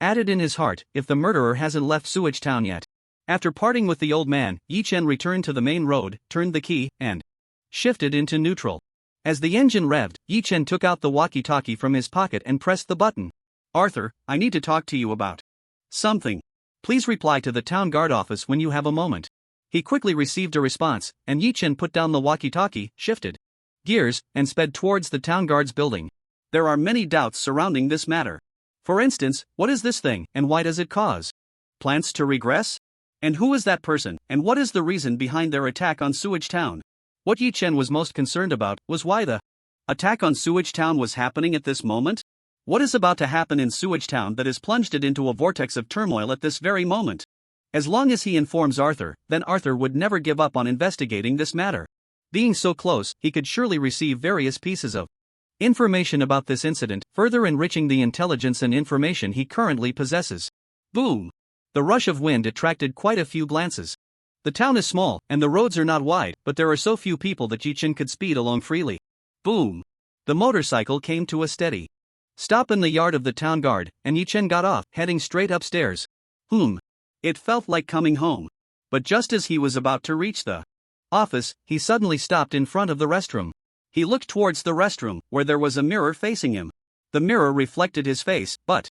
added in his heart, if the murderer hasn't left Sewage Town yet. After parting with the old man, Yi Chen returned to the main road, turned the key, and shifted into neutral. As the engine revved, Yi Chen took out the walkie-talkie from his pocket and pressed the button. Arthur, I need to talk to you about something. Please reply to the town guard office when you have a moment. He quickly received a response, and Yi Chen put down the walkie-talkie, shifted gears, and sped towards the town guard's building. There are many doubts surrounding this matter. For instance, what is this thing, and why does it cause plants to regress? And who is that person, and what is the reason behind their attack on Sewage Town? What Yi Chen was most concerned about was why the attack on Sewage Town was happening at this moment? What is about to happen in Sewage Town that has plunged it into a vortex of turmoil at this very moment? As long as he informs Arthur, then Arthur would never give up on investigating this matter. Being so close, he could surely receive various pieces of information about this incident, further enriching the intelligence and information he currently possesses. Boom! The rush of wind attracted quite a few glances. The town is small, and the roads are not wide, but there are so few people that Yi Chen could speed along freely. Boom! The motorcycle came to a steady stop in the yard of the town guard, and Yi Chen got off, heading straight upstairs. It felt like coming home. But just as he was about to reach the office, he suddenly stopped in front of the restroom. He looked towards the restroom, where there was a mirror facing him. The mirror reflected his face, but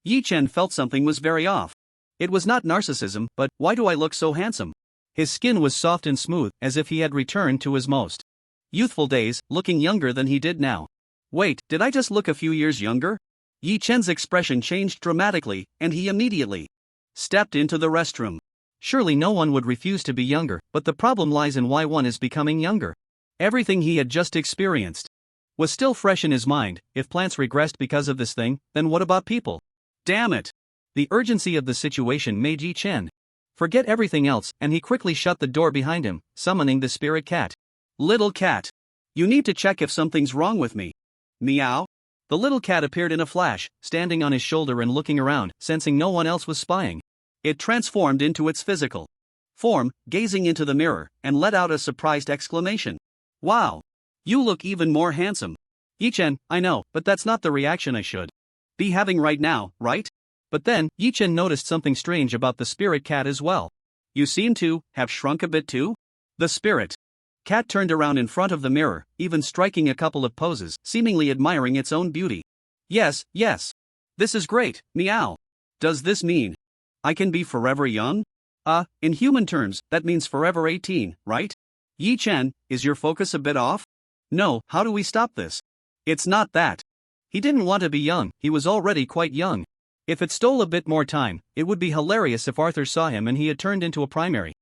Yi Chen felt something was very off. It was not narcissism, but why do I look so handsome? His skin was soft and smooth, as if he had returned to his most youthful days, looking younger than he did now. Wait, did I just look a few years younger? Yi Chen's expression changed dramatically, and he immediately stepped into the restroom. Surely no one would refuse to be younger, but the problem lies in why one is becoming younger. Everything he had just experienced was still fresh in his mind. If plants regressed because of this thing, then what about people? Damn it! The urgency of the situation made Yi Chen forget everything else, and he quickly shut the door behind him, summoning the spirit cat. Little cat, you need to check if something's wrong with me. Meow. The little cat appeared in a flash, standing on his shoulder and looking around, sensing no one else was spying. It transformed into its physical form, gazing into the mirror, and let out a surprised exclamation. Wow! You look even more handsome. Yi Chen, I know, but that's not the reaction I should be having right now, right? But then, Yi Chen noticed something strange about the spirit cat as well. You seem to have shrunk a bit too? The spirit cat turned around in front of the mirror, even striking a couple of poses, seemingly admiring its own beauty. Yes. This is great, meow. Does this mean I can be forever young? In human terms, that means forever 18, right? Yi Chen, is your focus a bit off? No, how do we stop this? It's not that. He didn't want to be young, he was already quite young. If it stole a bit more time, it would be hilarious if Arthur saw him and he had turned into a primary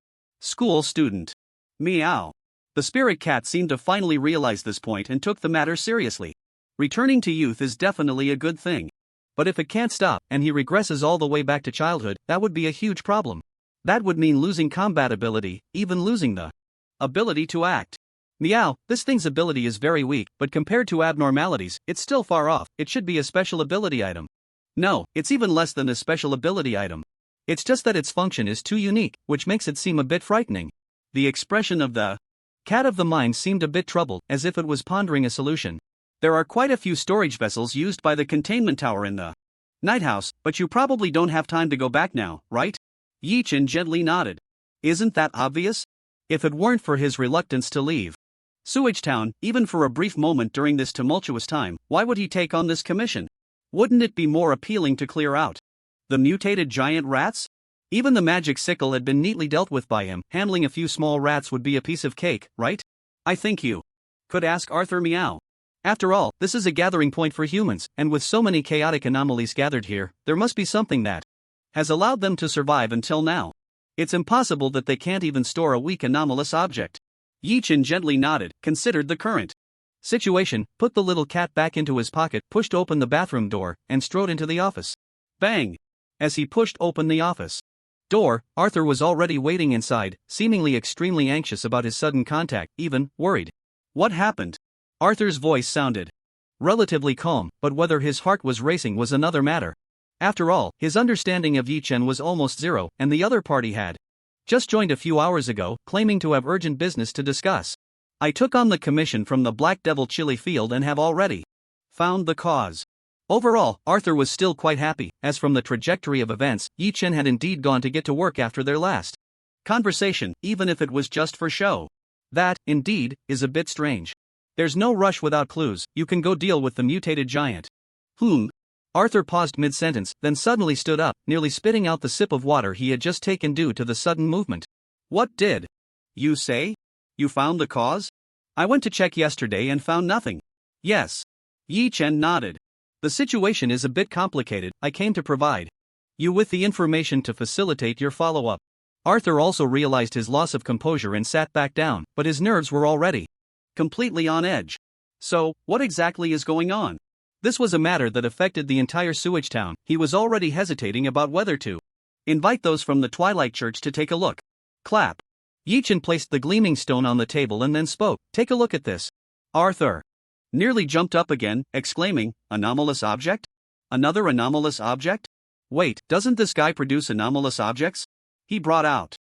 school student. Meow. The spirit cat seemed to finally realize this point and took the matter seriously. Returning to youth is definitely a good thing. But if it can't stop, and he regresses all the way back to childhood, that would be a huge problem. That would mean losing combat ability, even losing the ability to act. Meow, this thing's ability is very weak, but compared to abnormalities, it's still far off. It should be a special ability item. No, it's even less than a special ability item. It's just that its function is too unique, which makes it seem a bit frightening. The expression of the cat of the mind seemed a bit troubled, as if it was pondering a solution. There are quite a few storage vessels used by the containment tower in the night house, but you probably don't have time to go back now, right? Yi Chen gently nodded. Isn't that obvious? If it weren't for his reluctance to leave Sewage Town, even for a brief moment during this tumultuous time, why would he take on this commission? Wouldn't it be more appealing to clear out the mutated giant rats? Even the magic sickle had been neatly dealt with by him. Handling a few small rats would be a piece of cake, right? I think you could ask Arthur Meow. After all, this is a gathering point for humans, and with so many chaotic anomalies gathered here, there must be something that has allowed them to survive until now. It's impossible that they can't even store a weak anomalous object. Yi Chen gently nodded, considered the current situation, put the little cat back into his pocket, pushed open the bathroom door, and strode into the office. Bang! As he pushed open the office door, Arthur was already waiting inside, seemingly extremely anxious about his sudden contact, even worried. What happened? Arthur's voice sounded relatively calm, but whether his heart was racing was another matter. After all, his understanding of Yi Chen was almost zero, and the other party had just joined a few hours ago, claiming to have urgent business to discuss. I took on the commission from the Black Devil Chili Field and have already found the cause. Overall, Arthur was still quite happy, as from the trajectory of events, Yi Chen had indeed gone to get to work after their last conversation, even if it was just for show. That, indeed, is a bit strange. There's no rush without clues, you can go deal with the mutated giant. Arthur paused mid-sentence, then suddenly stood up, nearly spitting out the sip of water he had just taken due to the sudden movement. What did you say? You found the cause? I went to check yesterday and found nothing. Yes. Yi Chen nodded. The situation is a bit complicated, I came to provide you with the information to facilitate your follow-up. Arthur also realized his loss of composure and sat back down, but his nerves were already completely on edge. So, what exactly is going on? This was a matter that affected the entire Sewage town. He was already hesitating about whether to invite those from the Twilight Church to take a look. Clap. Yi Chen placed the gleaming stone on the table and then spoke. Take a look at this. Arthur nearly jumped up again, exclaiming, anomalous object? Another anomalous object? Wait, doesn't this guy produce anomalous objects? He brought out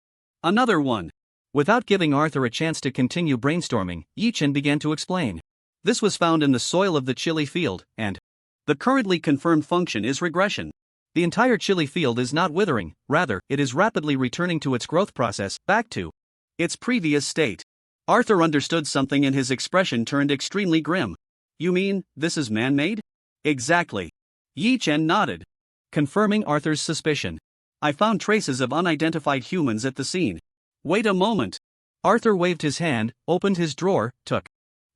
another one. Without giving Arthur a chance to continue brainstorming, Yi Chen began to explain. This was found in the soil of the chili field, and the currently confirmed function is regression. The entire chili field is not withering, rather, it is rapidly returning to its growth process, back to its previous state. Arthur understood something and his expression turned extremely grim. You mean, this is man-made? Exactly. Yi Chen nodded, confirming Arthur's suspicion. I found traces of unidentified humans at the scene. Wait a moment. Arthur waved his hand, opened his drawer, took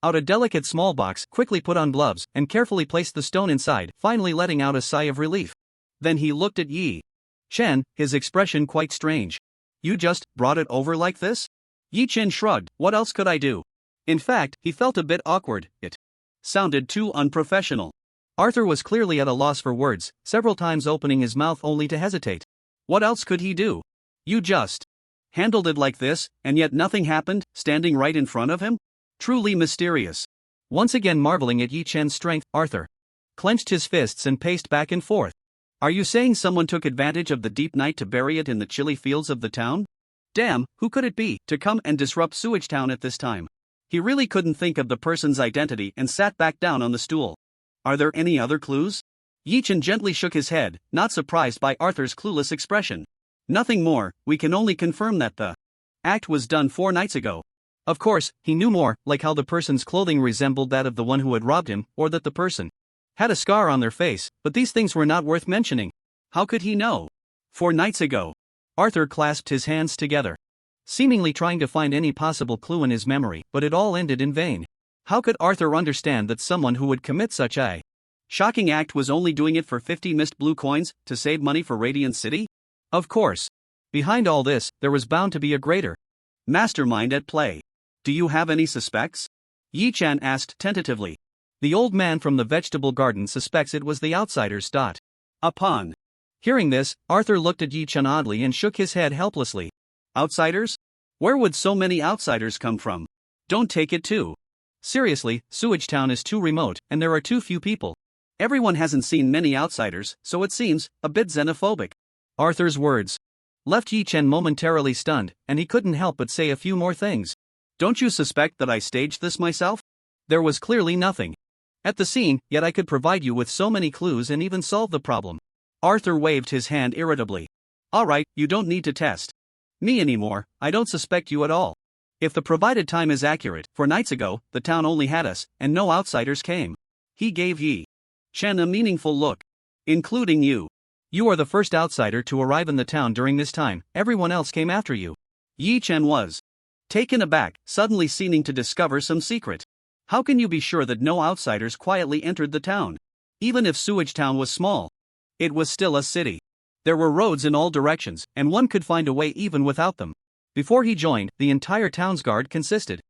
out a delicate small box, quickly put on gloves, and carefully placed the stone inside, finally letting out a sigh of relief. Then he looked at Yi Chen, his expression quite strange. You just brought it over like this? Yi Chen shrugged, what else could I do? In fact, he felt a bit awkward, it sounded too unprofessional. Arthur was clearly at a loss for words, several times opening his mouth only to hesitate. What else could he do? You just handled it like this, and yet nothing happened, standing right in front of him? Truly mysterious. Once again marveling at Yi Chen's strength, Arthur clenched his fists and paced back and forth. Are you saying someone took advantage of the deep night to bury it in the chilly fields of the town? Damn, who could it be, to come and disrupt Sewage Town at this time? He really couldn't think of the person's identity and sat back down on the stool. Are there any other clues? Yi Chen gently shook his head, not surprised by Arthur's clueless expression. Nothing more, we can only confirm that the act was done 4 nights ago. Of course, he knew more, like how the person's clothing resembled that of the one who had robbed him, or that the person had a scar on their face, but these things were not worth mentioning. How could he know? 4 nights ago. Arthur clasped his hands together, seemingly trying to find any possible clue in his memory, but it all ended in vain. How could Arthur understand that someone who would commit such a shocking act was only doing it for 50 mist blue coins, to save money for Radiant City? Of course. Behind all this, there was bound to be a greater mastermind at play. Do you have any suspects? Yi Chen asked tentatively. The old man from the vegetable garden suspects it was the outsiders. Upon hearing this, Arthur looked at Yi Chen oddly and shook his head helplessly. Outsiders? Where would so many outsiders come from? Don't take it too seriously, Sewage Town is too remote, and there are too few people. Everyone hasn't seen many outsiders, so it seems a bit xenophobic. Arthur's words left Yi Chen momentarily stunned, and he couldn't help but say a few more things. Don't you suspect that I staged this myself? There was clearly nothing at the scene, yet I could provide you with so many clues and even solve the problem. Arthur waved his hand irritably. Alright, you don't need to test me anymore, I don't suspect you at all. If the provided time is accurate, 4 nights ago, the town only had us, and no outsiders came. He gave Yi Chen a meaningful look. Including you. You are the first outsider to arrive in the town during this time, everyone else came after you. Yi Chen was taken aback, suddenly seeming to discover some secret. How can you be sure that no outsiders quietly entered the town? Even if Sewage Town was small, it was still a city. There were roads in all directions, and one could find a way even without them. Before he joined, the entire town's guard consisted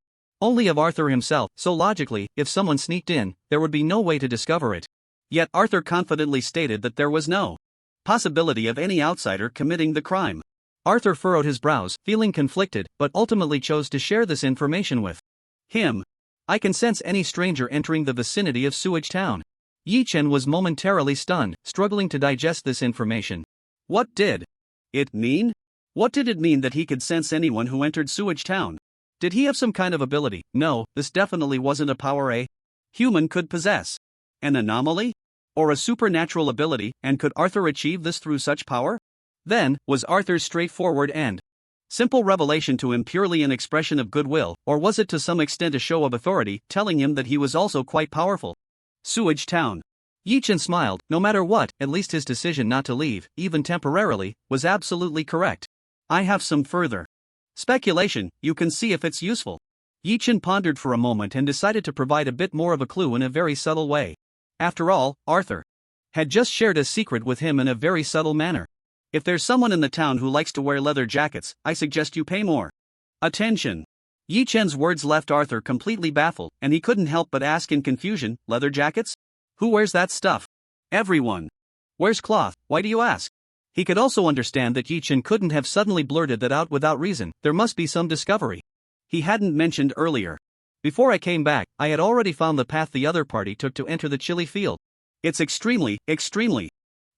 only of Arthur himself, so logically, if someone sneaked in, there would be no way to discover it. Yet Arthur confidently stated that there was no possibility of any outsider committing the crime. Arthur furrowed his brows, feeling conflicted, but ultimately chose to share this information with him. I can sense any stranger entering the vicinity of Sewage Town. Yi Chen was momentarily stunned, struggling to digest this information. What did it mean? What did it mean that he could sense anyone who entered Sewage Town? Did he have some kind of ability? No, this definitely wasn't a power a human could possess. An anomaly? Or a supernatural ability, and could Arthur achieve this through such power? Then, was Arthur's straightforward and Simple revelation to him purely an expression of goodwill, or was it to some extent a show of authority, telling him that he was also quite powerful? Sewage Town. Yi-chan smiled. No matter what, at least his decision not to leave, even temporarily, was absolutely correct. I have some further speculation, you can see if it's useful. Yi-chan pondered for a moment and decided to provide a bit more of a clue in a very subtle way. After all, Arthur had just shared a secret with him in a very subtle manner. If there's someone in the town who likes to wear leather jackets, I suggest you pay more attention. Yi-chan's words left Arthur completely baffled, and he couldn't help but ask in confusion, leather jackets? Who wears that stuff? Everyone wears cloth, why do you ask? He could also understand that Yi-chan couldn't have suddenly blurted that out without reason. There must be some discovery he hadn't mentioned earlier. Before I came back, I had already found the path the other party took to enter the chilly field. It's extremely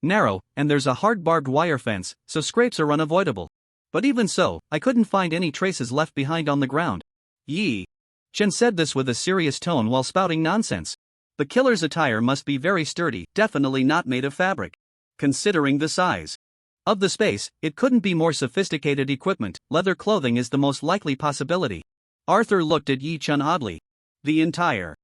narrow, and there's a hard barbed wire fence, so scrapes are unavoidable. But even so, I couldn't find any traces left behind on the ground. Yi-chan said this with a serious tone while spouting nonsense. The killer's attire must be very sturdy, definitely not made of fabric. Considering the size of the space, it couldn't be more sophisticated equipment. Leather clothing is the most likely possibility. Arthur looked at Yi-chan oddly. The entire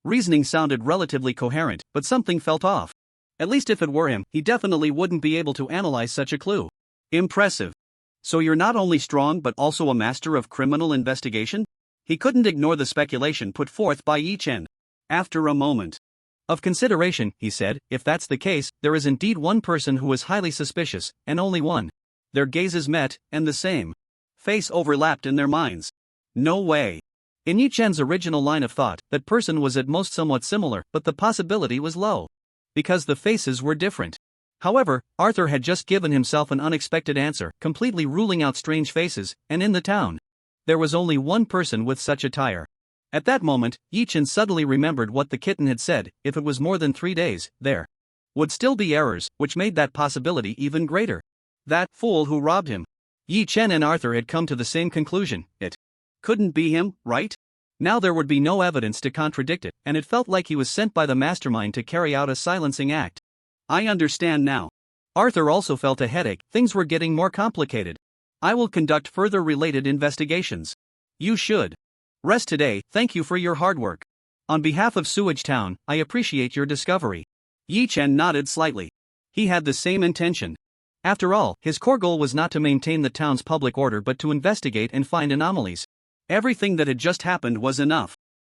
reasoning sounded relatively coherent, but something felt off. At least if it were him, he definitely wouldn't be able to analyze such a clue. Impressive. So you're not only strong but also a master of criminal investigation? He couldn't ignore the speculation put forth by Yi-chan. After a moment of consideration, he said, if that's the case, there is indeed one person who is highly suspicious, and only one. Their gazes met, and the same face overlapped in their minds. No way. In Yi-chan's original line of thought, that person was at most somewhat similar, but the possibility was low. Because the faces were different. However, Arthur had just given himself an unexpected answer, completely ruling out strange faces, and in the town there was only one person with such attire. At that moment, Yi-chan suddenly remembered what the kitten had said. If it was more than 3 days, there would still be errors, which made that possibility even greater. That fool who robbed him. Yi-chan and Arthur had come to the same conclusion. It couldn't be him, right? Now there would be no evidence to contradict it, and it felt like he was sent by the mastermind to carry out a silencing act. I understand now. Arthur also felt a headache. Things were getting more complicated. I will conduct further related investigations. You should rest today. Thank you for your hard work. On behalf of Sewage Town, I appreciate your discovery. Yi-chan nodded slightly. He had the same intention. After all, his core goal was not to maintain the town's public order but to investigate and find anomalies. Everything that had just happened was enough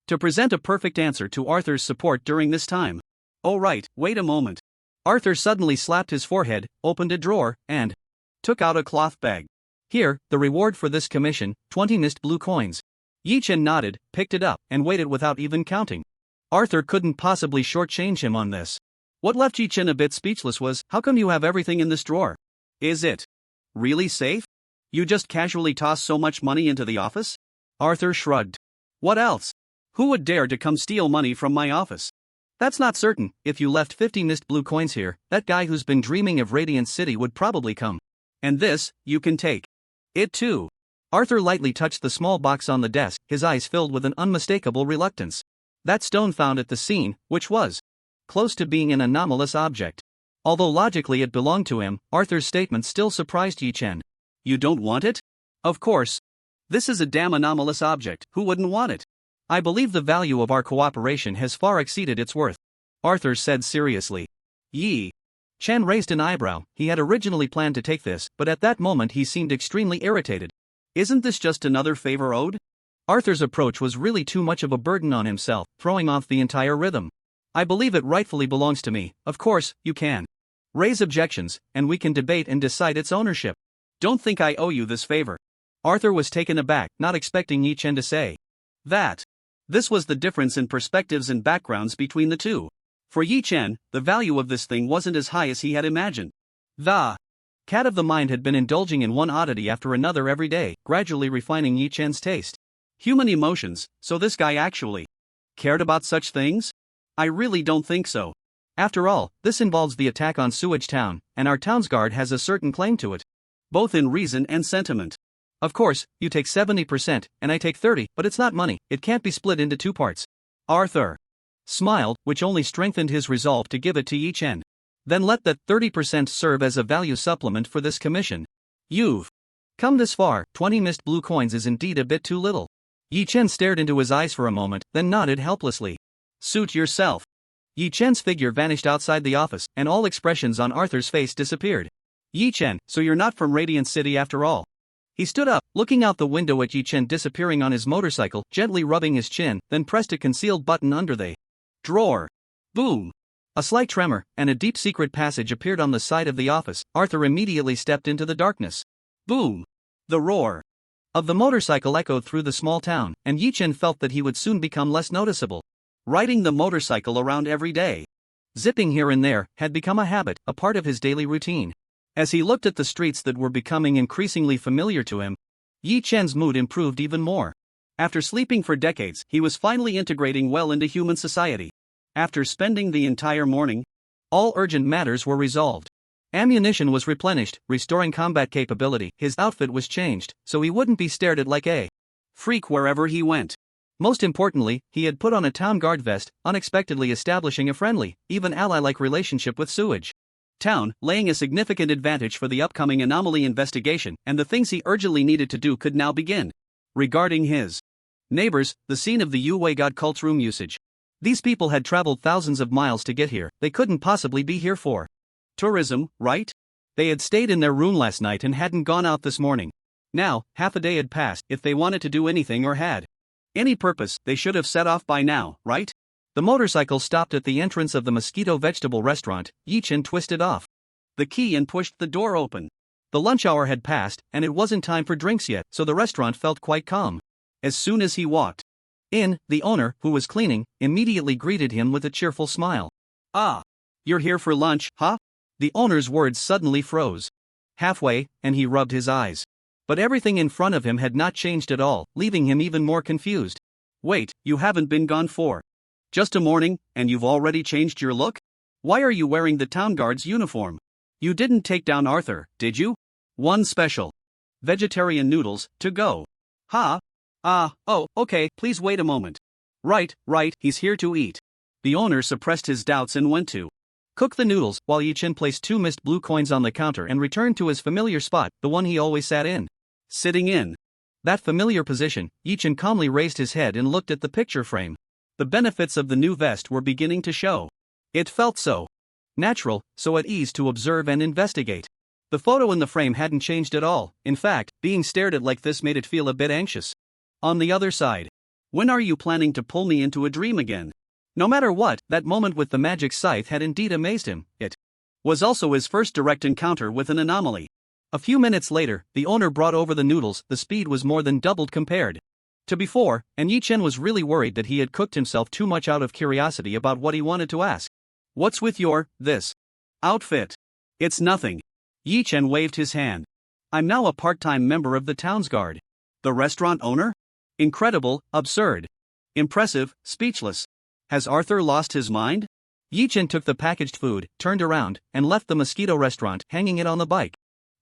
to present a perfect answer to Arthur's support during this time. Oh right, wait a moment. Arthur suddenly slapped his forehead, opened a drawer, and took out a cloth bag. Here, the reward for this commission, 20 missed blue coins. Yi-chan nodded, picked it up, and waited without even counting. Arthur couldn't possibly shortchange him on this. What left Yi-chan a bit speechless was, how come you have everything in this drawer? Is it really safe? You just casually toss so much money into the office? Arthur shrugged. What else? Who would dare to come steal money from my office? That's not certain. If you left 50 missed blue coins here, that guy who's been dreaming of Radiant City would probably come. And this, you can take it too. Arthur lightly touched the small box on the desk, his eyes filled with an unmistakable reluctance. That stone found at the scene, which was close to being an anomalous object. Although logically it belonged to him, Arthur's statement still surprised Yi-chan. You don't want it? Of course. This is a damn anomalous object, who wouldn't want it? I believe the value of our cooperation has far exceeded its worth. Arthur said seriously. Yi-chan raised an eyebrow. He had originally planned to take this, but at that moment he seemed extremely irritated. Isn't this just another favor owed? Arthur's approach was really too much of a burden on himself, throwing off the entire rhythm. I believe it rightfully belongs to me. Of course, you can raise objections, and we can debate and decide its ownership. Don't think I owe you this favor. Arthur was taken aback, not expecting Yi-chan to say that. This was the difference in perspectives and backgrounds between the two. For Yi-chan, the value of this thing wasn't as high as he had imagined. The cat of the mind had been indulging in one oddity after another every day, gradually refining Yi-chan's taste. Human emotions, so this guy actually cared about such things? I really don't think so. After all, this involves the attack on Sewage Town, and our townsguard has a certain claim to it. Both in reason and sentiment. Of course, you take 70%, and I take 30%, but it's not money, it can't be split into 2 parts. Arthur smiled, which only strengthened his resolve to give it to Yi-chan. Then let that 30% serve as a value supplement for this commission. You've Come this far, 20 missed blue coins is indeed a bit too little. Yi Chen stared into his eyes for a moment, then nodded helplessly. Suit yourself. Yi Chen's figure vanished outside the office, and all expressions on Arthur's face disappeared. Yi Chen, so you're not from Radiant City after all. He stood up, looking out the window at Yi Chen disappearing on his motorcycle, gently rubbing his chin, then pressed a concealed button under the drawer. Boom. A slight tremor, and a deep secret passage appeared on the side of the office. Arthur immediately stepped into the darkness. Boom. The roar of the motorcycle echoed through the small town, and Yi Chen felt that he would soon become less noticeable. Riding the motorcycle around every day, zipping here and there, had become a habit, a part of his daily routine. As he looked at the streets that were becoming increasingly familiar to him, Yi Chen's mood improved even more. After sleeping for decades, he was finally integrating well into human society. After spending the entire morning, all urgent matters were resolved. Ammunition was replenished, restoring combat capability. His outfit was changed, so he wouldn't be stared at like a freak wherever he went. Most importantly, he had put on a town guard vest, unexpectedly establishing a friendly, even ally-like relationship with Sewage. Town, laying a significant advantage for the upcoming Anomaly investigation, and the things he urgently needed to do could now begin. Regarding his neighbors, the scene of the Yue God cult's room usage. These people had traveled thousands of miles to get here. They couldn't possibly be here for tourism, right? They had stayed in their room last night and hadn't gone out this morning. Now, half a day had passed. If they wanted to do anything or had any purpose, they should have set off by now, right? The motorcycle stopped at the entrance of the Mosquito Vegetable Restaurant. Yi Chen twisted off the key and pushed the door open. The lunch hour had passed, and it wasn't time for drinks yet, so the restaurant felt quite calm. As soon as he walked in, the owner, who was cleaning, immediately greeted him with a cheerful smile. Ah, you're here for lunch, huh? The owner's words suddenly froze halfway, and he rubbed his eyes. But everything in front of him had not changed at all, leaving him even more confused. Wait, you haven't been gone for just a morning, and you've already changed your look? Why are you wearing the town guard's uniform? You didn't take down Arthur, did you? One special vegetarian noodles to go. Huh? Oh, okay, please wait a moment. Right, he's here to eat. The owner suppressed his doubts and went to cook the noodles, while Yi Chen placed 2 missed blue coins on the counter and returned to his familiar spot, the one he always sat in. Sitting in that familiar position, Yi Chen calmly raised his head and looked at the picture frame. The benefits of the new vest were beginning to show. It felt so natural, so at ease to observe and investigate. The photo in the frame hadn't changed at all. In fact, being stared at like this made it feel a bit anxious. On the other side, when are you planning to pull me into a dream again? No matter what, that moment with the magic scythe had indeed amazed him. It was also his first direct encounter with an anomaly. A few minutes later, the owner brought over the noodles. The speed was more than doubled compared to before, and Yi Chen was really worried that he had cooked himself too much out of curiosity about what he wanted to ask. What's with your, this outfit? It's nothing. Yi Chen waved his hand. I'm now a part-time member of the town's guard. The restaurant owner? Incredible, absurd, impressive, speechless. Has Arthur lost his mind? Yi Chen took the packaged food, turned around, and left the Mosquito restaurant, hanging it on the bike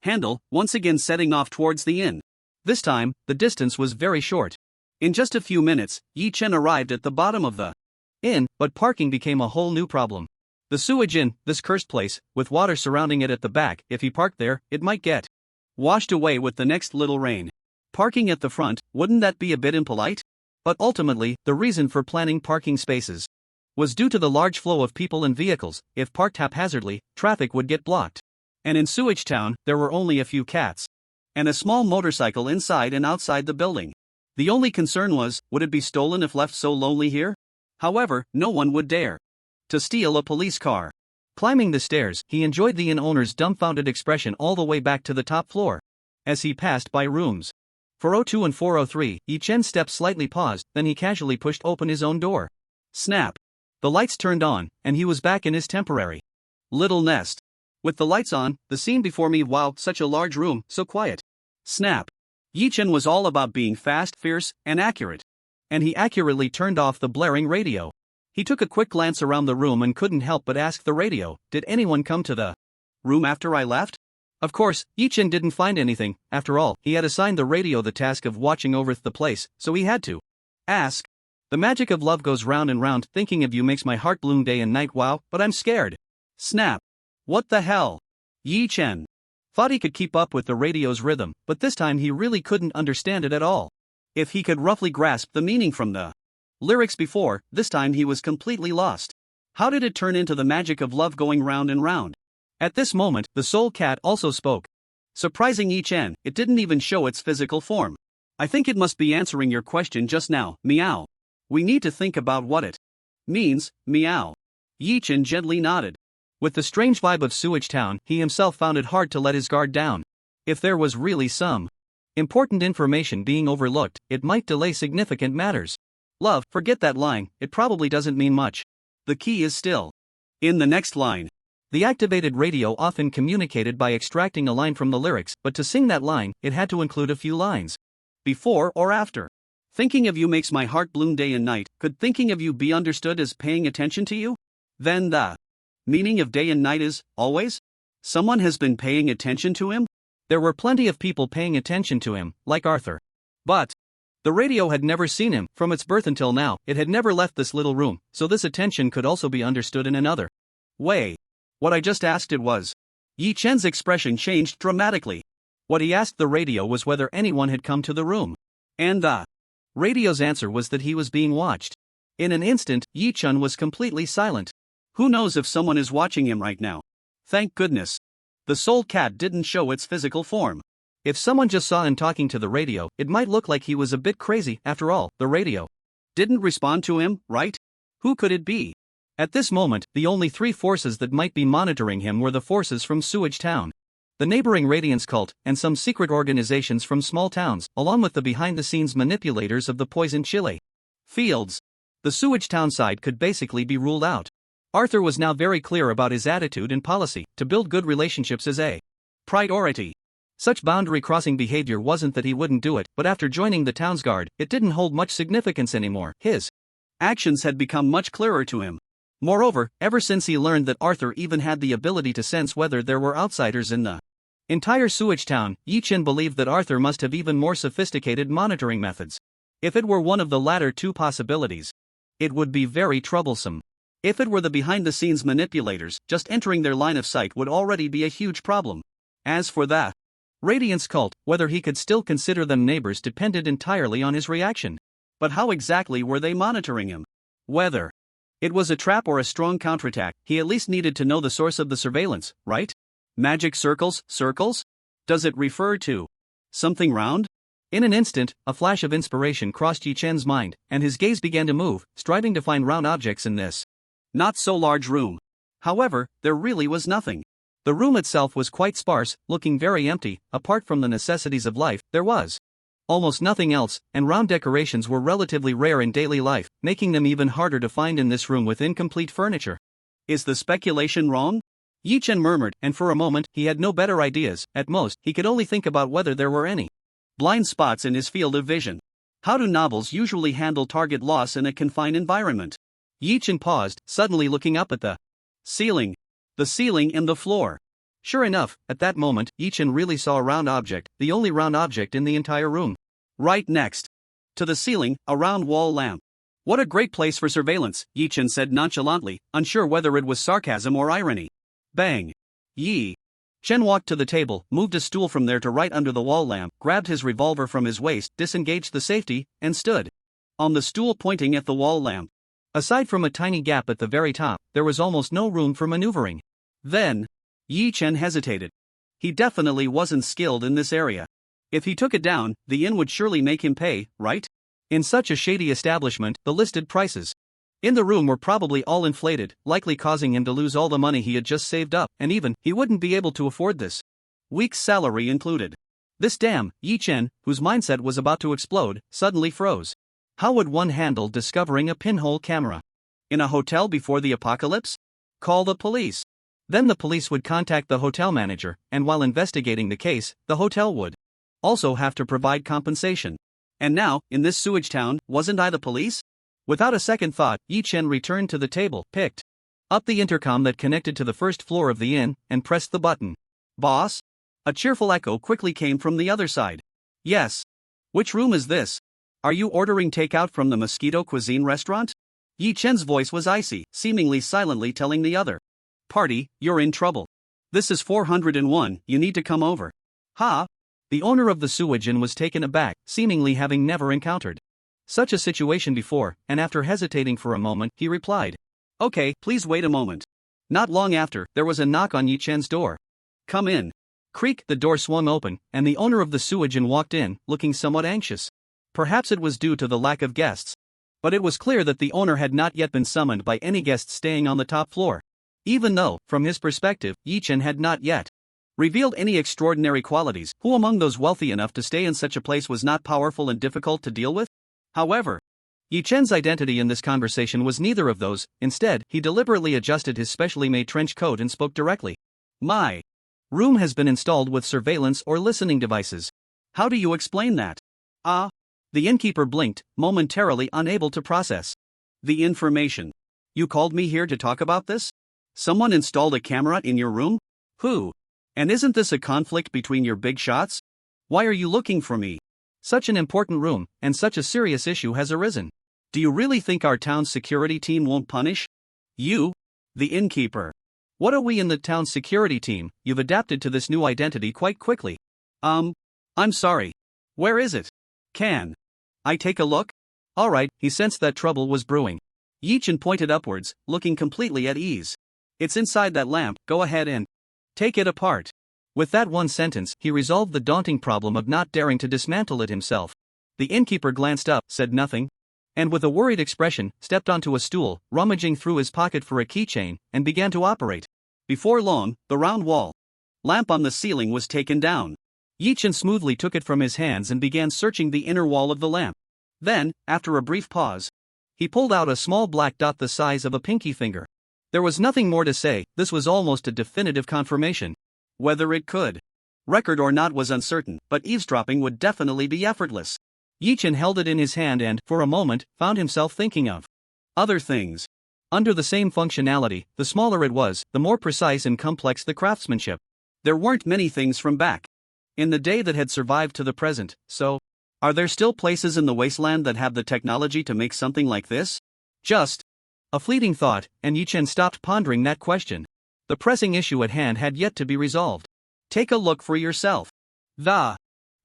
handle, once again setting off towards the inn. This time, the distance was very short. In just a few minutes, Yi Chen arrived at the bottom of the inn, but parking became a whole new problem. The Sewage Inn, this cursed place, with water surrounding it at the back, if he parked there, it might get washed away with the next little rain. Parking at the front, wouldn't that be a bit impolite? But ultimately, the reason for planning parking spaces was due to the large flow of people and vehicles. If parked haphazardly, traffic would get blocked. And in Sewage Town, there were only a few cats and a small motorcycle inside and outside the building. The only concern was, would it be stolen if left so lonely here? However, no one would dare to steal a police car. Climbing the stairs, he enjoyed the inn owner's dumbfounded expression all the way back to the top floor. As he passed by rooms 402 and 403, Yi Chen's steps slightly paused, then he casually pushed open his own door. Snap! The lights turned on, and he was back in his temporary little nest. With the lights on, the scene before me, wow, such a large room, so quiet. Snap! Yi Chen was all about being fast, fierce, and accurate. And he accurately turned off the blaring radio. He took a quick glance around the room and couldn't help but ask the radio, did anyone come to the room after I left? Of course, Yi Chen didn't find anything. After all, he had assigned the radio the task of watching over the place, so he had to ask. The magic of love goes round and round, thinking of you makes my heart bloom day and night, wow, but I'm scared. Snap! What the hell? Yi Chen Thought he could keep up with the radio's rhythm, but this time he really couldn't understand it at all. If he could roughly grasp the meaning from the lyrics before, this time he was completely lost. How did it turn into the magic of love going round and round? At this moment, the soul cat also spoke. Surprising Yi-Chen, it didn't even show its physical form. I think it must be answering your question just now, meow. We need to think about what it means, meow. Yi-Chen gently nodded. With the strange vibe of Sewage Town, he himself found it hard to let his guard down. If there was really some important information being overlooked, it might delay significant matters. Love, forget that line, it probably doesn't mean much. The key is still in the next line. The activated radio often communicated by extracting a line from the lyrics, but to sing that line, it had to include a few lines. Before or after. Thinking of you makes my heart bloom day and night. Could thinking of you be understood as paying attention to you? Then the meaning of day and night is always? Someone has been paying attention to him? There were plenty of people paying attention to him, like Arthur. But the radio had never seen him. From its birth until now, it had never left this little room, so this attention could also be understood in another way. What I just asked it was. Yi-Chen's expression changed dramatically. What he asked the radio was whether anyone had come to the room. And the radio's answer was that he was being watched. In an instant, Yi-Chen was completely silent. Who knows if someone is watching him right now? Thank goodness. The soul cat didn't show its physical form. If someone just saw him talking to the radio, it might look like he was a bit crazy. After all, the radio didn't respond to him, right? Who could it be? At this moment, the only three forces that might be monitoring him were the forces from Sewage Town, the neighboring Radiance cult, and some secret organizations from small towns, along with the behind-the-scenes manipulators of the poison chile fields. The Sewage Town side could basically be ruled out. Arthur was now very clear about his attitude and policy. To build good relationships is a priority. Such boundary-crossing behavior wasn't that he wouldn't do it, but after joining the town's guard, it didn't hold much significance anymore. His actions had become much clearer to him. Moreover, ever since he learned that Arthur even had the ability to sense whether there were outsiders in the entire Sewage Town, Yi-Chen believed that Arthur must have even more sophisticated monitoring methods. If it were one of the latter two possibilities, it would be very troublesome. If it were the behind-the-scenes manipulators, just entering their line of sight would already be a huge problem. As for the Radiance cult, whether he could still consider them neighbors depended entirely on his reaction. But how exactly were they monitoring him? Whether it was a trap or a strong counterattack, he at least needed to know the source of the surveillance, right? Magic circles, circles? Does it refer to something round? In an instant, a flash of inspiration crossed Yi-Chen's mind, and his gaze began to move, striving to find round objects in this not-so-large room. However, there really was nothing. The room itself was quite sparse, looking very empty. Apart from the necessities of life, there was almost nothing else, and round decorations were relatively rare in daily life, making them even harder to find in this room with incomplete furniture. Is the speculation wrong? Yi-Chen murmured, and for a moment, he had no better ideas. At most, he could only think about whether there were any blind spots in his field of vision. How do novels usually handle target loss in a confined environment? Yi-Chen paused, suddenly looking up at the ceiling. The ceiling and the floor. Sure enough, at that moment, Yi-Chen really saw a round object, the only round object in the entire room. Right next to the ceiling, a round wall lamp. What a great place for surveillance, Yi-Chen said nonchalantly, unsure whether it was sarcasm or irony. Bang. Yi-Chen walked to the table, moved a stool from there to right under the wall lamp, grabbed his revolver from his waist, disengaged the safety, and stood on the stool pointing at the wall lamp. Aside from a tiny gap at the very top, there was almost no room for maneuvering. Then, Yi-Chen hesitated. He definitely wasn't skilled in this area. If he took it down, the inn would surely make him pay, right? In such a shady establishment, the listed prices in the room were probably all inflated, likely causing him to lose all the money he had just saved up, and even, he wouldn't be able to afford this week's salary included. This damn Yi-Chen, whose mindset was about to explode, suddenly froze. How would one handle discovering a pinhole camera in a hotel before the apocalypse? Call the police. Then the police would contact the hotel manager, and while investigating the case, the hotel would also have to provide compensation. And now, in this sewage town, wasn't I the police? Without a second thought, Yi-Chen returned to the table, picked up the intercom that connected to the first floor of the inn, and pressed the button. Boss? A cheerful echo quickly came from the other side. Yes. Which room is this? Are you ordering takeout from the Mosquito Cuisine restaurant? Yi-Chen's voice was icy, seemingly silently telling the other party, you're in trouble. This is 401, you need to come over. Ha! The owner of the sewage inn was taken aback, seemingly having never encountered such a situation before, and after hesitating for a moment, he replied, Okay, please wait a moment. Not long after, there was a knock on Yi Chen's door. Come in. Creak, the door swung open, and the owner of the sewage inn walked in, looking somewhat anxious. Perhaps it was due to the lack of guests. But it was clear that the owner had not yet been summoned by any guests staying on the top floor. Even though, from his perspective, Yi Chen had not yet revealed any extraordinary qualities. Who among those wealthy enough to stay in such a place was not powerful and difficult to deal with? However, Yi Chen's identity in this conversation was neither of those. Instead, he deliberately adjusted his specially made trench coat and spoke directly. My room has been installed with surveillance or listening devices. How do you explain that? The innkeeper blinked, momentarily unable to process the information. You called me here to talk about this? Someone installed a camera in your room? Who? And isn't this a conflict between your big shots? Why are you looking for me? Such an important room, and such a serious issue has arisen. Do you really think our town's security team won't punish you, the innkeeper? What are we in the town's security team? You've adapted to this new identity quite quickly. I'm sorry. Where is it? Can I take a look? Alright, he sensed that trouble was brewing. Yi Chen pointed upwards, looking completely at ease. It's inside that lamp, go ahead and take it apart. With that one sentence, he resolved the daunting problem of not daring to dismantle it himself. The innkeeper glanced up, said nothing, and with a worried expression, stepped onto a stool, rummaging through his pocket for a keychain, and began to operate. Before long, the round wall lamp on the ceiling was taken down. Yi Chen smoothly took it from his hands and began searching the inner wall of the lamp. Then, after a brief pause, he pulled out a small black dot the size of a pinky finger. There was nothing more to say. This was almost a definitive confirmation. Whether it could record or not was uncertain, but eavesdropping would definitely be effortless. Yi Chen held it in his hand and, for a moment, found himself thinking of other things. Under the same functionality, the smaller it was, the more precise and complex the craftsmanship. There weren't many things from back in the day that had survived to the present, so are there still places in the wasteland that have the technology to make something like this? Just a fleeting thought, and Yi Chen stopped pondering that question. The pressing issue at hand had yet to be resolved. Take a look for yourself. The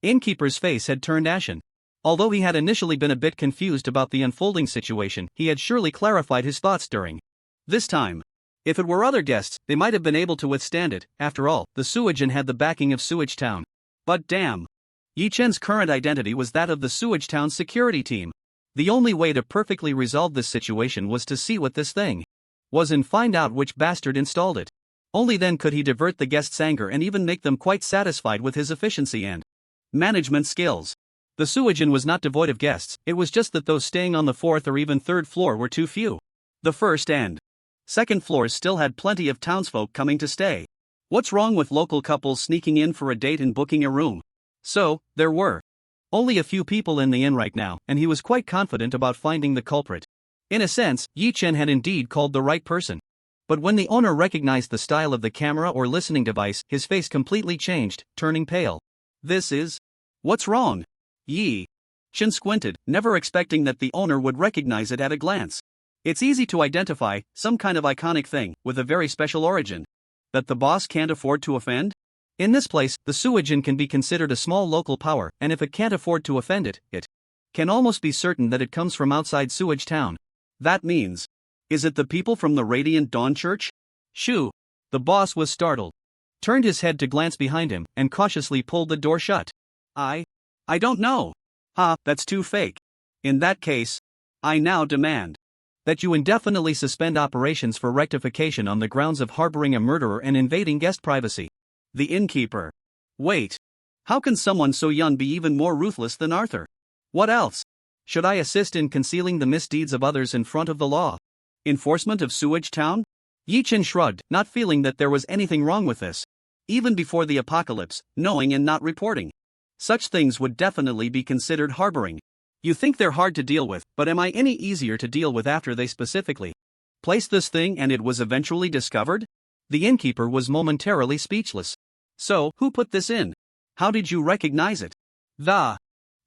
innkeeper's face had turned ashen. Although he had initially been a bit confused about the unfolding situation, he had surely clarified his thoughts during this time. If it were other guests, they might have been able to withstand it. After all, the sewage inn had the backing of Sewage Town. But damn, Yi Chen's current identity was that of the Sewage Town security team. The only way to perfectly resolve this situation was to see what this thing was and find out which bastard installed it. Only then could he divert the guests' anger and even make them quite satisfied with his efficiency and management skills. The sewage inn was not devoid of guests, it was just that those staying on the fourth or even third floor were too few. The first and second floors still had plenty of townsfolk coming to stay. What's wrong with local couples sneaking in for a date and booking a room? So, there were only a few people in the inn right now, and he was quite confident about finding the culprit. In a sense, Yi Chen had indeed called the right person. But when the owner recognized the style of the camera or listening device, his face completely changed, turning pale. What's wrong? Yi Chen squinted, never expecting that the owner would recognize it at a glance. It's easy to identify, some kind of iconic thing, with a very special origin. That the boss can't afford to offend? In this place, the sewage inn can be considered a small local power, and if it can't afford to offend it, it can almost be certain that it comes from outside Sewage Town. That means, is it the people from the Radiant Dawn Church? Shoo! The boss was startled, turned his head to glance behind him, and cautiously pulled the door shut. I don't know. That's too fake. In that case, I now demand that you indefinitely suspend operations for rectification on the grounds of harboring a murderer and invading guest privacy. The innkeeper. Wait. How can someone so young be even more ruthless than Arthur? What else? Should I assist in concealing the misdeeds of others in front of the law? Enforcement of Sewage Town? Yi Chen shrugged, not feeling that there was anything wrong with this. Even before the apocalypse, knowing and not reporting. Such things would definitely be considered harboring. You think they're hard to deal with, but am I any easier to deal with after they specifically placed this thing and it was eventually discovered? The innkeeper was momentarily speechless. So, who put this in? How did you recognize it? The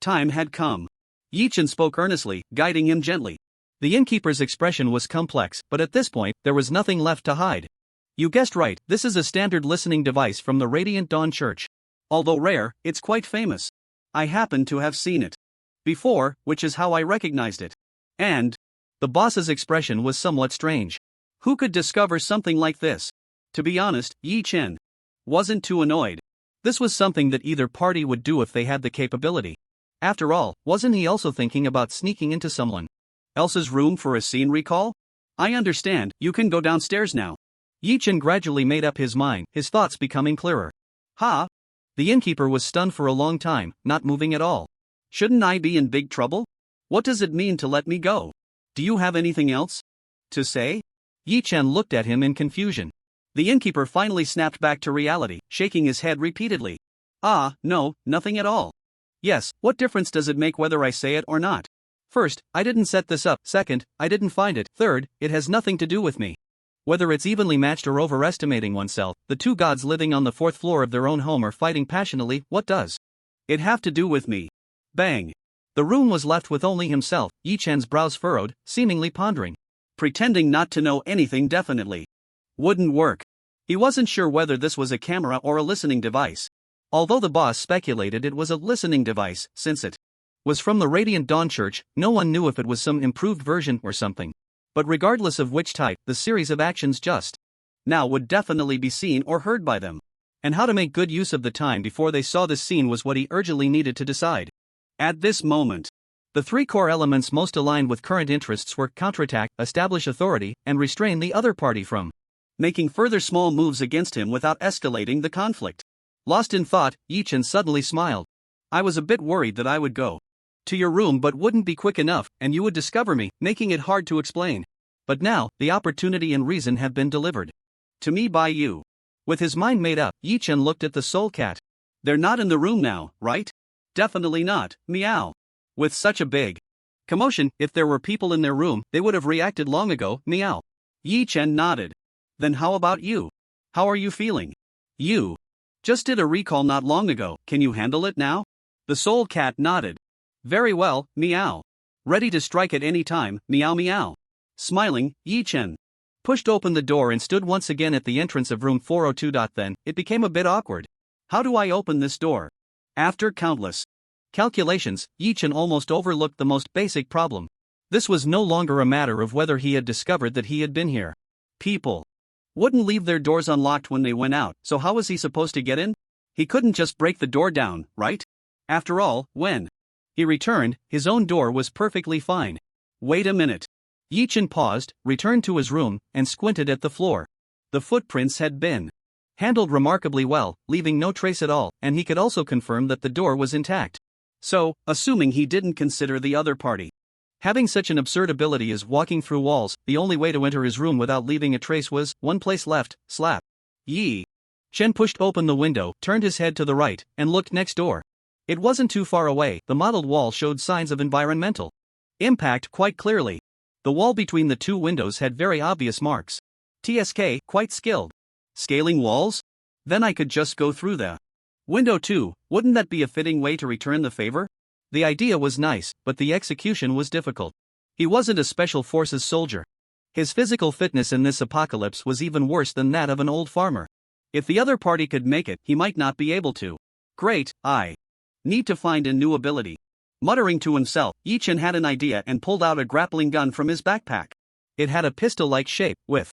time had come. Yi Chen spoke earnestly, guiding him gently. The innkeeper's expression was complex, but at this point, there was nothing left to hide. You guessed right, this is a standard listening device from the Radiant Dawn Church. Although rare, it's quite famous. I happen to have seen it before, which is how I recognized it. And the boss's expression was somewhat strange. Who could discover something like this? To be honest, Yi Chen wasn't too annoyed. This was something that either party would do if they had the capability. After all, wasn't he also thinking about sneaking into someone else's room for a scene recall? I understand, you can go downstairs now. Yi Chen gradually made up his mind, his thoughts becoming clearer. Ha! The innkeeper was stunned for a long time, not moving at all. Shouldn't I be in big trouble? What does it mean to let me go? Do you have anything else to say? Yi Chen looked at him in confusion. The innkeeper finally snapped back to reality, shaking his head repeatedly. No, nothing at all. Yes, what difference does it make whether I say it or not? First, I didn't set this up. Second, I didn't find it. Third, it has nothing to do with me. Whether it's evenly matched or overestimating oneself, the two gods living on the fourth floor of their own home are fighting passionately. What does it have to do with me? Bang. The room was left with only himself, Yi Chen's brows furrowed, seemingly pondering. Pretending not to know anything definitely wouldn't work. He wasn't sure whether this was a camera or a listening device. Although the boss speculated it was a listening device, since it was from the Radiant Dawn Church, no one knew if it was some improved version or something. But regardless of which type, the series of actions just now would definitely be seen or heard by them. And how to make good use of the time before they saw this scene was what he urgently needed to decide. At this moment, the three core elements most aligned with current interests were counterattack, establish authority, and restrain the other party from making further small moves against him without escalating the conflict. Lost in thought, Yi Chen suddenly smiled. I was a bit worried that I would go to your room but wouldn't be quick enough, and you would discover me, making it hard to explain. But now, the opportunity and reason have been delivered to me by you. With his mind made up, Yi Chen looked at the soul cat. They're not in the room now, right? Definitely not, meow. With such a big commotion, if there were people in their room, they would have reacted long ago, meow. Yi Chen nodded. Then how about you? How are you feeling? You just did a recall not long ago, can you handle it now? The soul cat nodded. Very well, meow. Ready to strike at any time, meow meow. Smiling, Yi Chen pushed open the door and stood once again at the entrance of room 402. Then, it became a bit awkward. How do I open this door? After countless calculations, Yi Chen almost overlooked the most basic problem. This was no longer a matter of whether he had discovered that he had been here. People wouldn't leave their doors unlocked when they went out, so how was he supposed to get in? He couldn't just break the door down, right? After all, when he returned, his own door was perfectly fine. Wait a minute. Yi Chen paused, returned to his room, and squinted at the floor. The footprints had been handled remarkably well, leaving no trace at all, and he could also confirm that the door was intact. So, assuming he didn't consider the other party having such an absurd ability as walking through walls, the only way to enter his room without leaving a trace was one place left, slap. Yi Chen pushed open the window, turned his head to the right, and looked next door. It wasn't too far away, the modeled wall showed signs of environmental impact quite clearly. The wall between the two windows had very obvious marks. TSK, quite skilled. Scaling walls? Then I could just go through the window too, wouldn't that be a fitting way to return the favor? The idea was nice, but the execution was difficult. He wasn't a special forces soldier. His physical fitness in this apocalypse was even worse than that of an old farmer. If the other party could make it, he might not be able to. Great, I need to find a new ability. Muttering to himself, Yi Chen had an idea and pulled out a grappling gun from his backpack. It had a pistol-like shape, with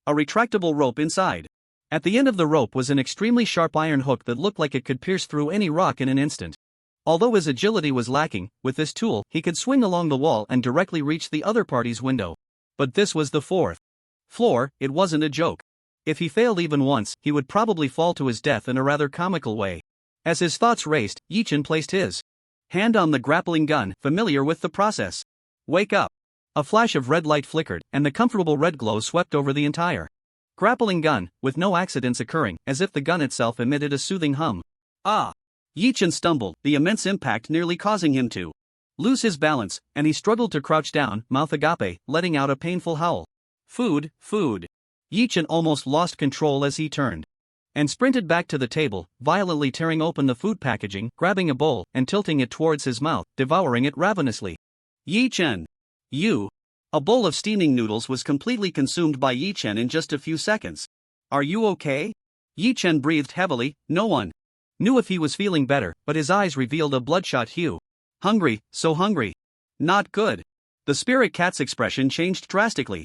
a retractable rope inside. At the end of the rope was an extremely sharp iron hook that looked like it could pierce through any rock in an instant. Although his agility was lacking, with this tool, he could swing along the wall and directly reach the other party's window. But this was the fourth floor, it wasn't a joke. If he failed even once, he would probably fall to his death in a rather comical way. As his thoughts raced, Yi Chen placed his hand on the grappling gun, familiar with the process. Wake up! A flash of red light flickered, and the comfortable red glow swept over the entire grappling gun, with no accidents occurring, as if the gun itself emitted a soothing hum. Ah! Yi Chen stumbled, the immense impact nearly causing him to lose his balance, and he struggled to crouch down, mouth agape, letting out a painful howl. Food, food. Yi Chen almost lost control as he turned and sprinted back to the table, violently tearing open the food packaging, grabbing a bowl, and tilting it towards his mouth, devouring it ravenously. Yi Chen! You! A bowl of steaming noodles was completely consumed by Yi Chen in just a few seconds. Are you okay? Yi Chen breathed heavily. No one knew if he was feeling better, but his eyes revealed a bloodshot hue. Hungry, so hungry. Not good. The spirit cat's expression changed drastically.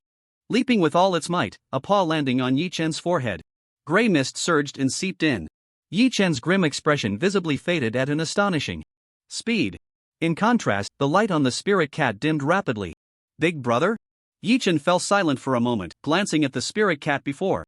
Leaping with all its might, a paw landing on Yi Chen's forehead. Gray mist surged and seeped in. Yi Chen's grim expression visibly faded at an astonishing speed. In contrast, the light on the spirit cat dimmed rapidly. Big brother? Yi Chen fell silent for a moment, glancing at the spirit cat before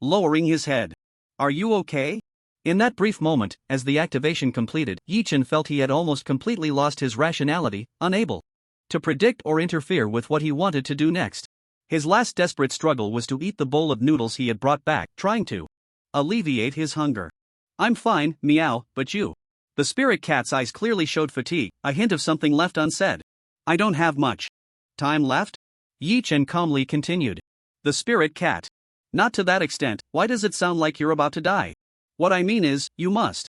lowering his head. Are you okay? In that brief moment, as the activation completed, Yi Chen felt he had almost completely lost his rationality, unable to predict or interfere with what he wanted to do next. His last desperate struggle was to eat the bowl of noodles he had brought back, trying to alleviate his hunger. I'm fine, meow, but you? The spirit cat's eyes clearly showed fatigue, a hint of something left unsaid. I don't have much time left? Yi Chen calmly continued. The spirit cat. Not to that extent. Why does it sound like you're about to die? What I mean is, you must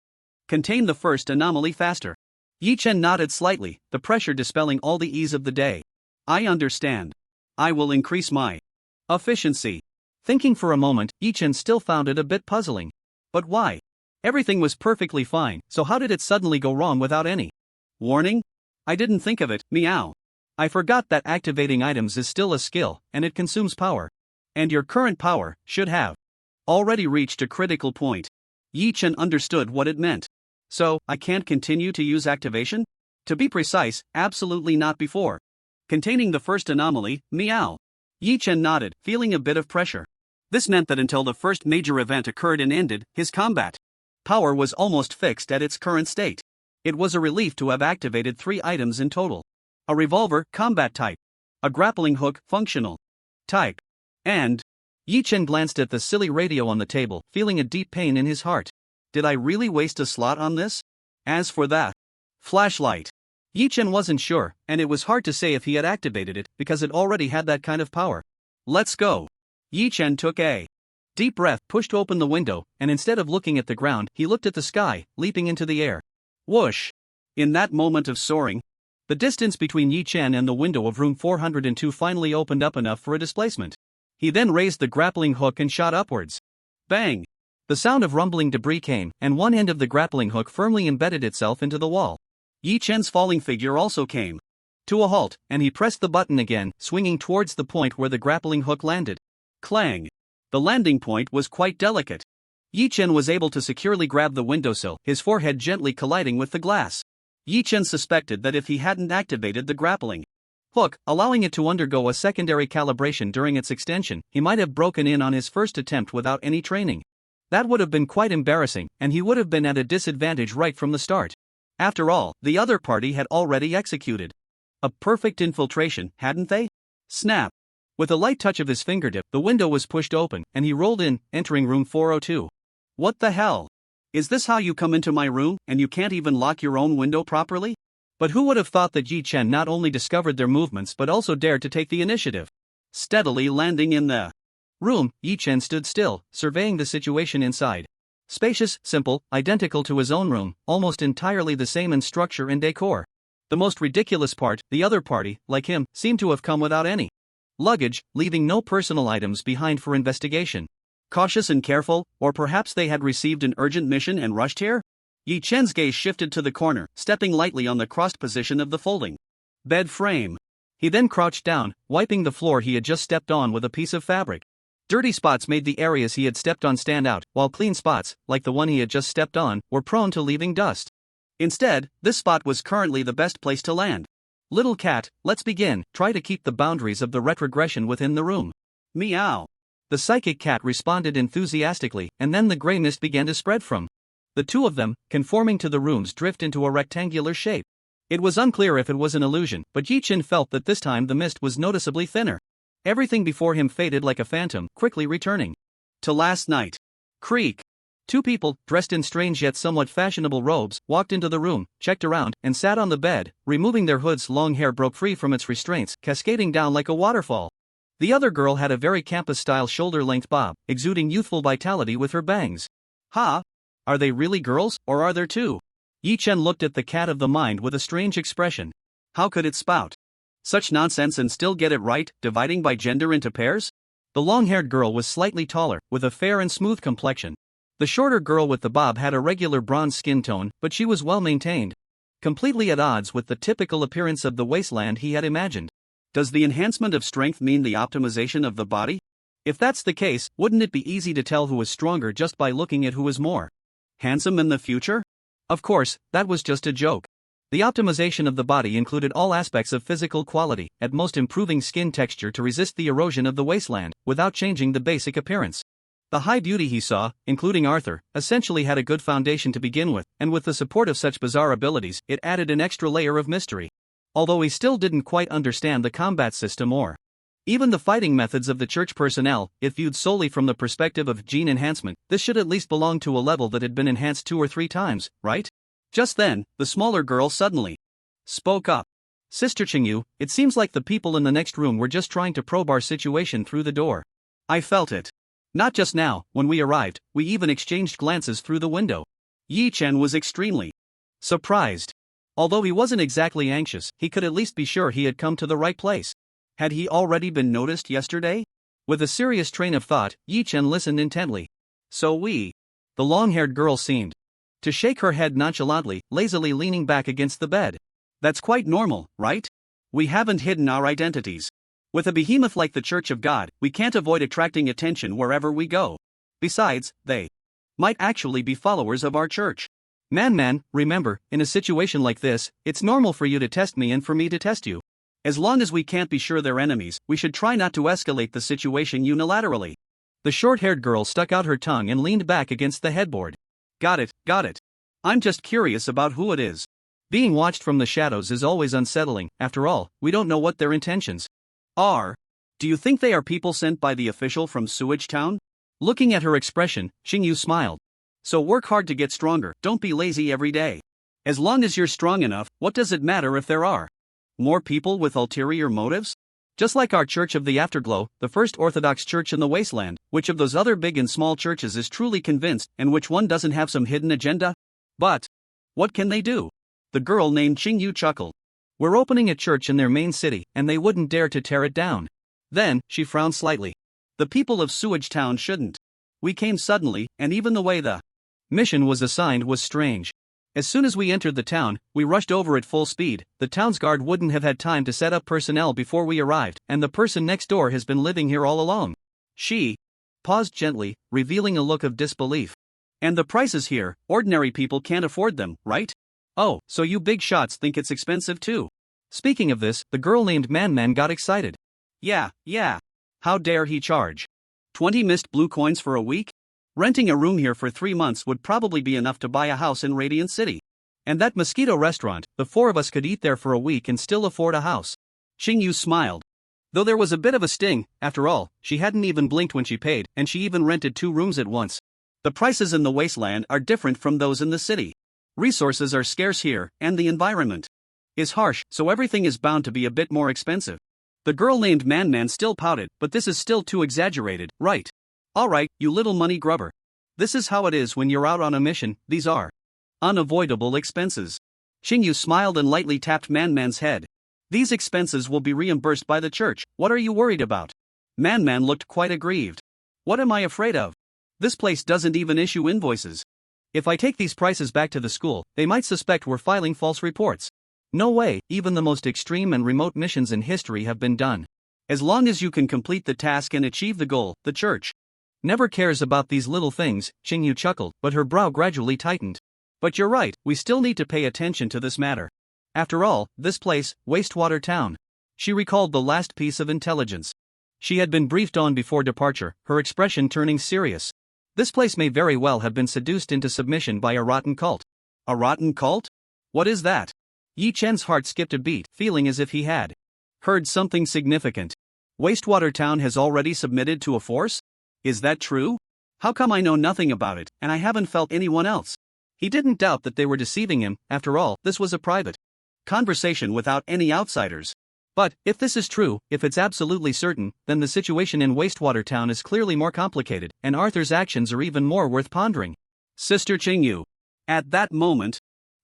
contain the first anomaly faster. Yi Chen nodded slightly, the pressure dispelling all the ease of the day. I understand. I will increase my efficiency. Thinking for a moment, Yi Chen still found it a bit puzzling. But why? Everything was perfectly fine, so how did it suddenly go wrong without any warning? I didn't think of it, meow. I forgot that activating items is still a skill, and it consumes power. And your current power should have already reached a critical point. Yi Chen understood what it meant. So, I can't continue to use activation? To be precise, absolutely not before containing the first anomaly, meow. Yi Chen nodded, feeling a bit of pressure. This meant that until the first major event occurred and ended, his combat power was almost fixed at its current state. It was a relief to have activated 3 items in total. A revolver, combat type. A grappling hook, functional type. And Yi Chen glanced at the silly radio on the table, feeling a deep pain in his heart. Did I really waste a slot on this? As for that flashlight, Yi Chen wasn't sure, and it was hard to say if he had activated it, because it already had that kind of power. Let's go. Yi Chen took a deep breath, pushed open the window, and instead of looking at the ground, he looked at the sky, leaping into the air. Whoosh! In that moment of soaring, the distance between Yi Chen and the window of room 402 finally opened up enough for a displacement. He then raised the grappling hook and shot upwards. Bang! The sound of rumbling debris came, and one end of the grappling hook firmly embedded itself into the wall. Yi Chen's falling figure also came to a halt, and he pressed the button again, swinging towards the point where the grappling hook landed. Clang! The landing point was quite delicate. Yi Chen was able to securely grab the windowsill, his forehead gently colliding with the glass. Yi Chen suspected that if he hadn't activated the grappling hook, allowing it to undergo a secondary calibration during its extension, he might have broken in on his first attempt without any training. That would have been quite embarrassing, and he would have been at a disadvantage right from the start. After all, the other party had already executed a perfect infiltration, hadn't they? Snap! With a light touch of his fingertip, the window was pushed open, and he rolled in, entering room 402. What the hell? Is this how you come into my room, and you can't even lock your own window properly? But who would have thought that Yi Chen not only discovered their movements but also dared to take the initiative? Steadily landing in the room, Yi Chen stood still, surveying the situation inside. Spacious, simple, identical to his own room, almost entirely the same in structure and decor. The most ridiculous part, the other party, like him, seemed to have come without any luggage, leaving no personal items behind for investigation. Cautious and careful, or perhaps they had received an urgent mission and rushed here? Yi Chen's gaze shifted to the corner, stepping lightly on the crossed position of the folding bed frame. He then crouched down, wiping the floor he had just stepped on with a piece of fabric. Dirty spots made the areas he had stepped on stand out, while clean spots, like the one he had just stepped on, were prone to leaving dust. Instead, this spot was currently the best place to land. Little cat, let's begin. Try to keep the boundaries of the retrogression within the room. Meow. The psychic cat responded enthusiastically, and then the gray mist began to spread from the two of them, conforming to the room's drift into a rectangular shape. It was unclear if it was an illusion, but Yi Chen felt that this time the mist was noticeably thinner. Everything before him faded like a phantom, quickly returning to last night. Creak. 2 people, dressed in strange yet somewhat fashionable robes, walked into the room, checked around, and sat on the bed. Removing their hoods, long hair broke free from its restraints, cascading down like a waterfall. The other girl had a very campus-style shoulder-length bob, exuding youthful vitality with her bangs. Ha! Are they really girls, or are there 2? Yi Chen looked at the cat of the mind with a strange expression. How could it spout such nonsense and still get it right, dividing by gender into pairs? The long-haired girl was slightly taller, with a fair and smooth complexion. The shorter girl with the bob had a regular bronze skin tone, but she was well maintained. Completely at odds with the typical appearance of the wasteland he had imagined. Does the enhancement of strength mean the optimization of the body? If that's the case, wouldn't it be easy to tell who was stronger just by looking at who was more handsome in the future? Of course, that was just a joke. The optimization of the body included all aspects of physical quality, at most improving skin texture to resist the erosion of the wasteland, without changing the basic appearance. The high beauty he saw, including Arthur, essentially had a good foundation to begin with, and with the support of such bizarre abilities, it added an extra layer of mystery. Although he still didn't quite understand the combat system or even the fighting methods of the church personnel, if viewed solely from the perspective of gene enhancement, this should at least belong to a level that had been enhanced 2 or 3 times, right? Just then, the smaller girl suddenly spoke up. Sister Qingyu, it seems like the people in the next room were just trying to probe our situation through the door. I felt it. Not just now, when we arrived, we even exchanged glances through the window. Yi Chen was extremely surprised. Although he wasn't exactly anxious, he could at least be sure he had come to the right place. Had he already been noticed yesterday? With a serious train of thought, Yi Chen listened intently. So we. The long-haired girl seemed to shake her head nonchalantly, lazily leaning back against the bed. That's quite normal, right? We haven't hidden our identities. With a behemoth like the Church of God, we can't avoid attracting attention wherever we go. Besides, they might actually be followers of our church. Man, remember, in a situation like this, it's normal for you to test me and for me to test you. As long as we can't be sure they're enemies, we should try not to escalate the situation unilaterally. The short-haired girl stuck out her tongue and leaned back against the headboard. Got it. I'm just curious about who it is. Being watched from the shadows is always unsettling. After all, we don't know what their intentions are. Do you think they are people sent by the official from Sewage Town? Looking at her expression, Qingyu smiled. So work hard to get stronger, don't be lazy every day. As long as you're strong enough, what does it matter if there are more people with ulterior motives? Just like our Church of the Afterglow, the first Orthodox church in the wasteland, which of those other big and small churches is truly convinced, and which one doesn't have some hidden agenda? But what can they do? The girl named Qingyu chuckled. We're opening a church in their main city, and they wouldn't dare to tear it down. Then, she frowned slightly. The people of Sewage Town shouldn't. We came suddenly, and even the way the mission was assigned was strange. As soon as we entered the town, we rushed over at full speed. The town's guard wouldn't have had time to set up personnel before we arrived, and the person next door has been living here all along. She paused gently, revealing a look of disbelief. And the prices here, ordinary people can't afford them, right? Oh, so you big shots think it's expensive too? Speaking of this, the girl named Man got excited. Yeah. How dare he charge 20 mist blue coins for a week? Renting a room here for 3 months would probably be enough to buy a house in Radiant City. And that mosquito restaurant, the 4 of us could eat there for a week and still afford a house. Qingyu smiled. Though there was a bit of a sting, after all, she hadn't even blinked when she paid, and she even rented 2 rooms at once. The prices in the wasteland are different from those in the city. Resources are scarce here, and the environment is harsh, so everything is bound to be a bit more expensive. The girl named Man still pouted, but this is still too exaggerated, right? Alright, you little money grubber. This is how it is when you're out on a mission, these are unavoidable expenses. Qingyu smiled and lightly tapped Man's head. These expenses will be reimbursed by the church, what are you worried about? Man looked quite aggrieved. What am I afraid of? This place doesn't even issue invoices. If I take these prices back to the school, they might suspect we're filing false reports. No way, even the most extreme and remote missions in history have been done. As long as you can complete the task and achieve the goal, the church never cares about these little things, Qingyu chuckled, but her brow gradually tightened. But you're right, we still need to pay attention to this matter. After all, this place, Wastewater Town. She recalled the last piece of intelligence she had been briefed on before departure, her expression turning serious. This place may very well have been seduced into submission by a rotten cult. A rotten cult? What is that? Yi Chen's heart skipped a beat, feeling as if he had heard something significant. Wastewater Town has already submitted to a force? Is that true? How come I know nothing about it, and I haven't felt anyone else? He didn't doubt that they were deceiving him. After all, this was a private conversation without any outsiders. But, if this is true, if it's absolutely certain, then the situation in Wastewater Town is clearly more complicated, and Arthur's actions are even more worth pondering. Sister Qingyu. At that moment,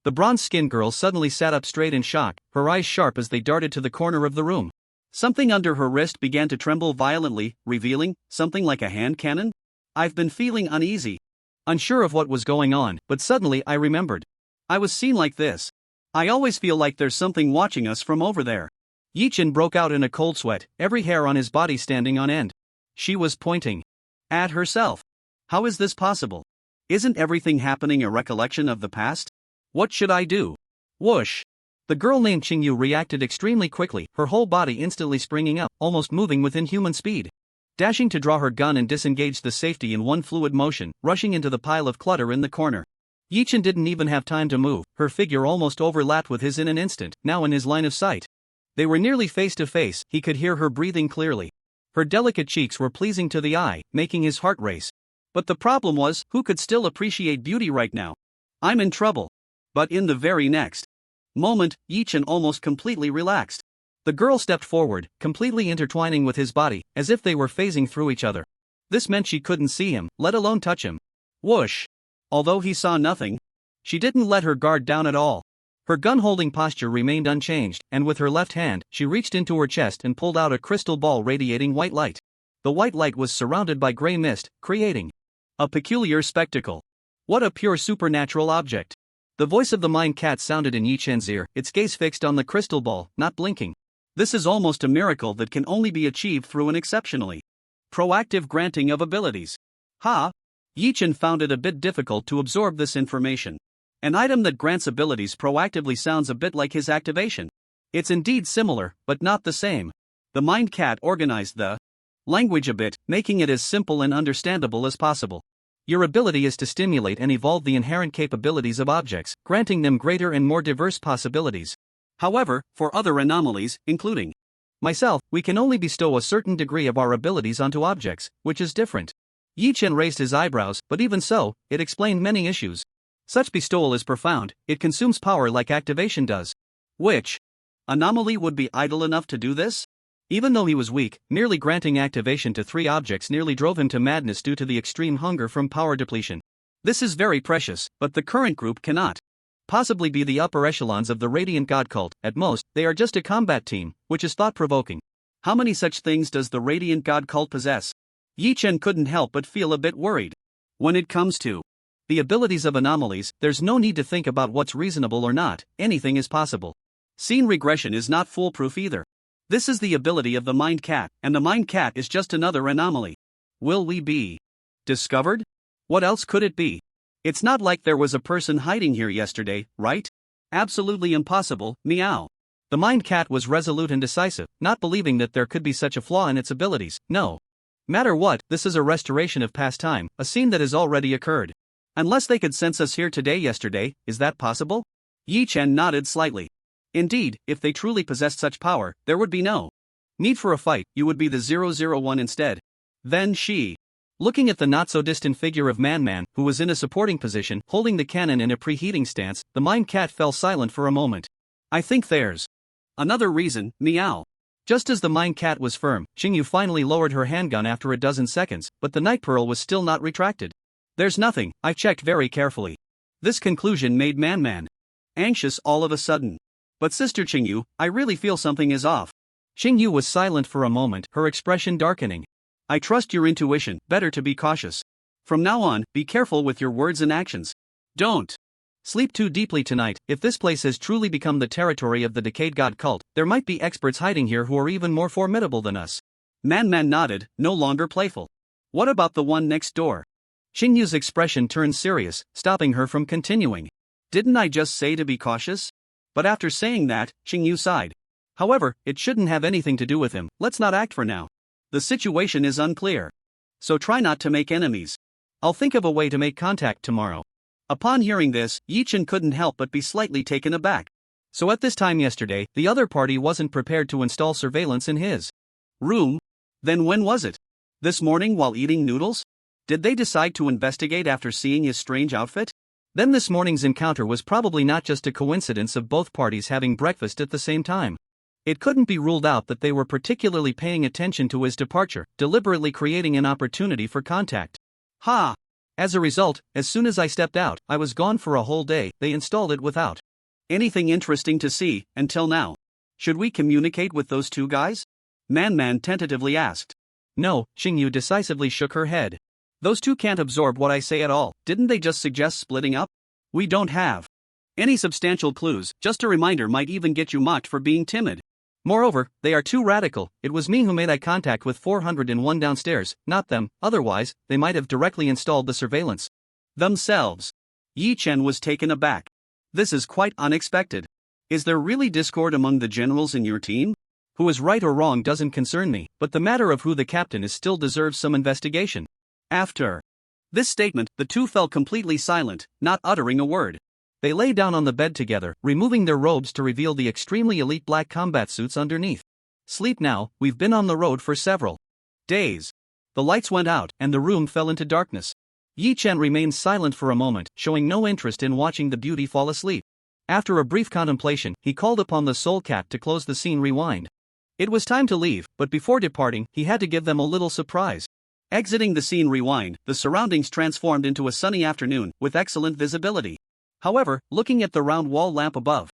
the bronze-skinned girl suddenly sat up straight in shock, her eyes sharp as they darted to the corner of the room. Something under her wrist began to tremble violently, revealing something like a hand cannon? I've been feeling uneasy. Unsure of what was going on, but suddenly I remembered. I was seen like this. I always feel like there's something watching us from over there. Yichin broke out in a cold sweat, every hair on his body standing on end. She was pointing At herself. How is this possible? Isn't everything happening a recollection of the past? What should I do? Whoosh! The girl named Qingyu reacted extremely quickly, her whole body instantly springing up, almost moving with inhuman speed. Dashing to draw her gun and disengage the safety in one fluid motion, rushing into the pile of clutter in the corner. Yichin didn't even have time to move, her figure almost overlapped with his in an instant, now in his line of sight. They were nearly face to face, he could hear her breathing clearly. Her delicate cheeks were pleasing to the eye, making his heart race. But the problem was, who could still appreciate beauty right now? I'm in trouble. But in the very next moment, Yichin almost completely relaxed. The girl stepped forward, completely intertwining with his body, as if they were phasing through each other. This meant she couldn't see him, let alone touch him. Whoosh! Although he saw nothing, she didn't let her guard down at all. Her gun-holding posture remained unchanged, and with her left hand, she reached into her chest and pulled out a crystal ball radiating white light. The white light was surrounded by gray mist, creating a peculiar spectacle. What a pure supernatural object! The voice of the Mind Cat sounded in Yichen's ear, its gaze fixed on the crystal ball, not blinking. This is almost a miracle that can only be achieved through an exceptionally proactive granting of abilities. Ha! Yichen found it a bit difficult to absorb this information. An item that grants abilities proactively sounds a bit like his activation. It's indeed similar, but not the same. The Mind Cat organized the language a bit, making it as simple and understandable as possible. Your ability is to stimulate and evolve the inherent capabilities of objects, granting them greater and more diverse possibilities. However, for other anomalies, including myself, we can only bestow a certain degree of our abilities onto objects, which is different. Yichen raised his eyebrows, but even so, it explained many issues. Such bestowal is profound, it consumes power like activation does. Which anomaly would be idle enough to do this? Even though he was weak, merely granting activation to 3 objects nearly drove him to madness due to the extreme hunger from power depletion. This is very precious, but the current group cannot possibly be the upper echelons of the Radiant God Cult. At most, they are just a combat team, which is thought-provoking. How many such things does the Radiant God Cult possess? Yichen couldn't help but feel a bit worried. When it comes to the abilities of anomalies, there's no need to think about what's reasonable or not, anything is possible. Scene regression is not foolproof either. This is the ability of the Mind Cat, and the Mind Cat is just another anomaly. Will we be discovered? What else could it be? It's not like there was a person hiding here yesterday, right? Absolutely impossible, meow. The Mind Cat was resolute and decisive, not believing that there could be such a flaw in its abilities. No matter what, this is a restoration of past time, a scene that has already occurred. Unless they could sense us here today yesterday, is that possible? Yi Chen nodded slightly. Indeed, if they truly possessed such power, there would be no need for a fight, you would be the 001 instead. Then she, looking at the not-so-distant figure of Man-Man, who was in a supporting position, holding the cannon in a preheating stance, the Mind Cat fell silent for a moment. I think there's another reason, meow. Just as the Mind Cat was firm, Xingyu finally lowered her handgun after a dozen seconds, but the Night Pearl was still not retracted. There's nothing, I've checked very carefully. This conclusion made Man-Man anxious all of a sudden. But Sister Qingyu, I really feel something is off. Qingyu was silent for a moment, her expression darkening. I trust your intuition, better to be cautious. From now on, be careful with your words and actions. Don't sleep too deeply tonight. If this place has truly become the territory of the Decayed God Cult, there might be experts hiding here who are even more formidable than us. Man-Man nodded, no longer playful. What about the one next door? Qingyu's expression turned serious, stopping her from continuing. Didn't I just say to be cautious? But after saying that, Qingyu sighed. However, it shouldn't have anything to do with him, let's not act for now. The situation is unclear. So try not to make enemies. I'll think of a way to make contact tomorrow. Upon hearing this, Yichen couldn't help but be slightly taken aback. So at this time yesterday, the other party wasn't prepared to install surveillance in his room? Then when was it? This morning while eating noodles? Did they decide to investigate after seeing his strange outfit? Then this morning's encounter was probably not just a coincidence of both parties having breakfast at the same time. It couldn't be ruled out that they were particularly paying attention to his departure, deliberately creating an opportunity for contact. Ha! As a result, as soon as I stepped out, I was gone for a whole day. They installed it without anything interesting to see, until now. Should we communicate with those two guys? Man tentatively asked. No, Xingyu decisively shook her head. Those two can't absorb what I say at all. Didn't they just suggest splitting up? We don't have any substantial clues. Just a reminder might even get you mocked for being timid. Moreover, they are too radical. It was me who made eye contact with 401 downstairs, not them. Otherwise, they might have directly installed the surveillance. Themselves. Yi Chen was taken aback. This is quite unexpected. Is there really discord among the generals in your team? Who is right or wrong doesn't concern me, but the matter of who the captain is still deserves some investigation. After this statement, the two fell completely silent, not uttering a word. They lay down on the bed together, removing their robes to reveal the extremely elite black combat suits underneath. Sleep now, we've been on the road for several days. The lights went out, and the room fell into darkness. Yi Chen remained silent for a moment, showing no interest in watching the beauty fall asleep. After a brief contemplation, he called upon the soul cat to close the scene rewind. It was time to leave, but before departing, he had to give them a little surprise. Exiting the scene rewind, the surroundings transformed into a sunny afternoon, with excellent visibility. However, looking at the round wall lamp above,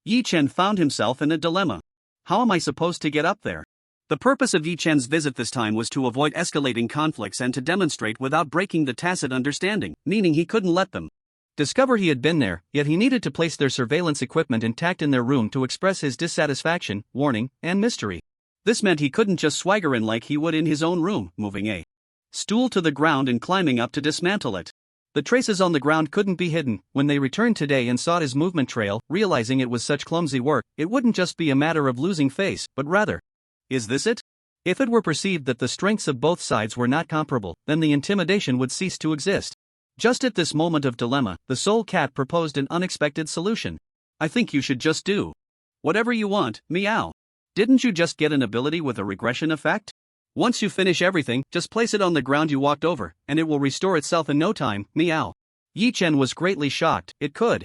Yi Chen found himself in a dilemma. How am I supposed to get up there? The purpose of Yi Chen's visit this time was to avoid escalating conflicts and to demonstrate without breaking the tacit understanding, meaning he couldn't let them discover he had been there, yet he needed to place their surveillance equipment intact in their room to express his dissatisfaction, warning, and mystery. This meant he couldn't just swagger in like he would in his own room, moving a stool to the ground and climbing up to dismantle it. The traces on the ground couldn't be hidden. When they returned today and sought his movement trail, realizing it was such clumsy work, it wouldn't just be a matter of losing face, but rather, is this it? If it were perceived that the strengths of both sides were not comparable, then the intimidation would cease to exist. Just at this moment of dilemma, the soul cat proposed an unexpected solution. I think you should just do whatever you want, meow. Didn't you just get an ability with a regression effect? Once you finish everything, just place it on the ground you walked over, and it will restore itself in no time, meow. Yi Chen was greatly shocked. It could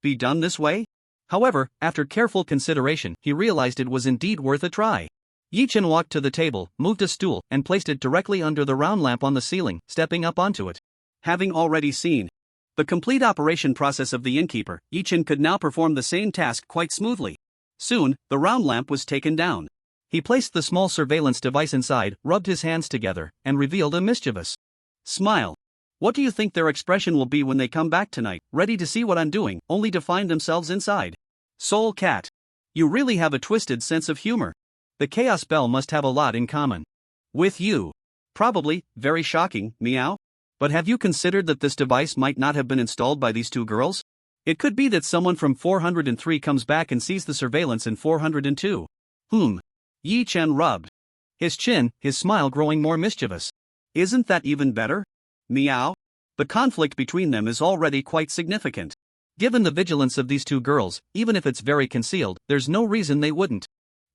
be done this way? However, after careful consideration, he realized it was indeed worth a try. Yi Chen walked to the table, moved a stool, and placed it directly under the round lamp on the ceiling, stepping up onto it. Having already seen the complete operation process of the innkeeper, Yi Chen could now perform the same task quite smoothly. Soon, the round lamp was taken down. He placed the small surveillance device inside, rubbed his hands together, and revealed a mischievous smile. What do you think their expression will be when they come back tonight, ready to see what I'm doing, only to find themselves inside? Soul cat. You really have a twisted sense of humor. The Chaos Bell must have a lot in common with you. Probably, very shocking, meow. But have you considered that this device might not have been installed by these two girls? It could be that someone from 403 comes back and sees the surveillance in 402. Yi Chen rubbed his chin, his smile growing more mischievous. Isn't that even better? Meow. The conflict between them is already quite significant. Given the vigilance of these two girls, even if it's very concealed, there's no reason they wouldn't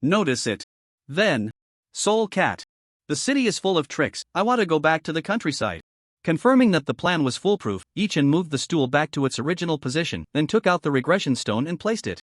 notice it. Then, Soul Cat. The city is full of tricks, I want to go back to the countryside. Confirming that the plan was foolproof, Yi Chen moved the stool back to its original position, then took out the regression stone and placed it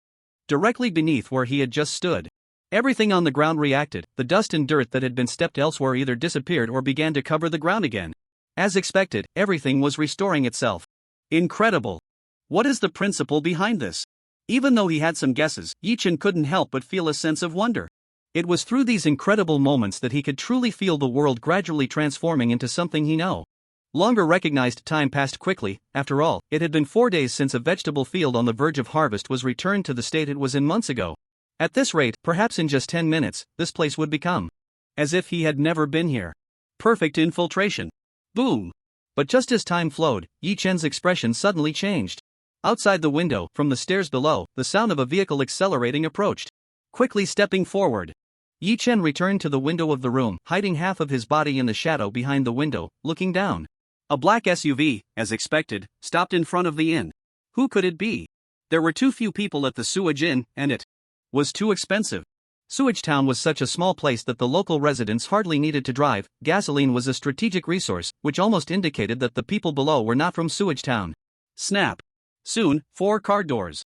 directly beneath where he had just stood. Everything on the ground reacted. The dust and dirt that had been stepped elsewhere either disappeared or began to cover the ground again. As expected, everything was restoring itself. Incredible. What is the principle behind this? Even though he had some guesses, Yi Chen couldn't help but feel a sense of wonder. It was through these incredible moments that he could truly feel the world gradually transforming into something he knew. Longer recognized time passed quickly. After all, it had been 4 days since a vegetable field on the verge of harvest was returned to the state it was in months ago. At this rate, perhaps in just 10 minutes, this place would become as if he had never been here. Perfect infiltration. Boom. But just as time flowed, Yi Chen's expression suddenly changed. Outside the window, from the stairs below, the sound of a vehicle accelerating approached. Quickly stepping forward, Yi Chen returned to the window of the room, hiding half of his body in the shadow behind the window, looking down. A black SUV, as expected, stopped in front of the inn. Who could it be? There were too few people at the Sewage Inn, and it was too expensive. Sewage Town was such a small place that the local residents hardly needed to drive. Gasoline was a strategic resource, which almost indicated that the people below were not from Sewage Town. Snap. Soon, 4 car doors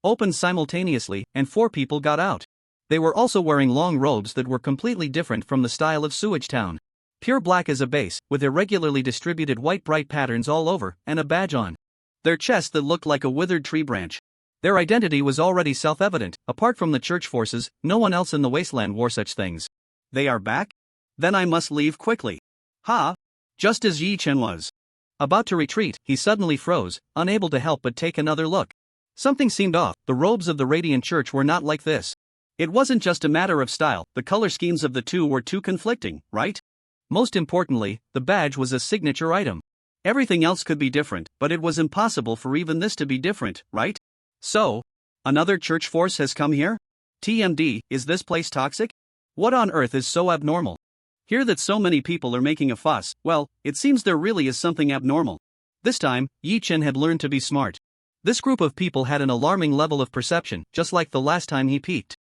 opened simultaneously, and 4 people got out. They were also wearing long robes that were completely different from the style of Sewage Town. Pure black as a base, with irregularly distributed white bright patterns all over, and a badge on their chest that looked like a withered tree branch. Their identity was already self-evident. Apart from the church forces, no one else in the wasteland wore such things. They are back? Then I must leave quickly. Ha! Just as Yi Chen was about to retreat, he suddenly froze, unable to help but take another look. Something seemed off. The robes of the Radiant Church were not like this. It wasn't just a matter of style, the color schemes of the two were too conflicting, right? Most importantly, the badge was a signature item. Everything else could be different, but it was impossible for even this to be different, right? So, another church force has come here? TMD, is this place toxic? What on earth is so abnormal? Hear that so many people are making a fuss. Well, it seems there really is something abnormal. This time, Yi Chen had learned to be smart. This group of people had an alarming level of perception, just like the last time he peeked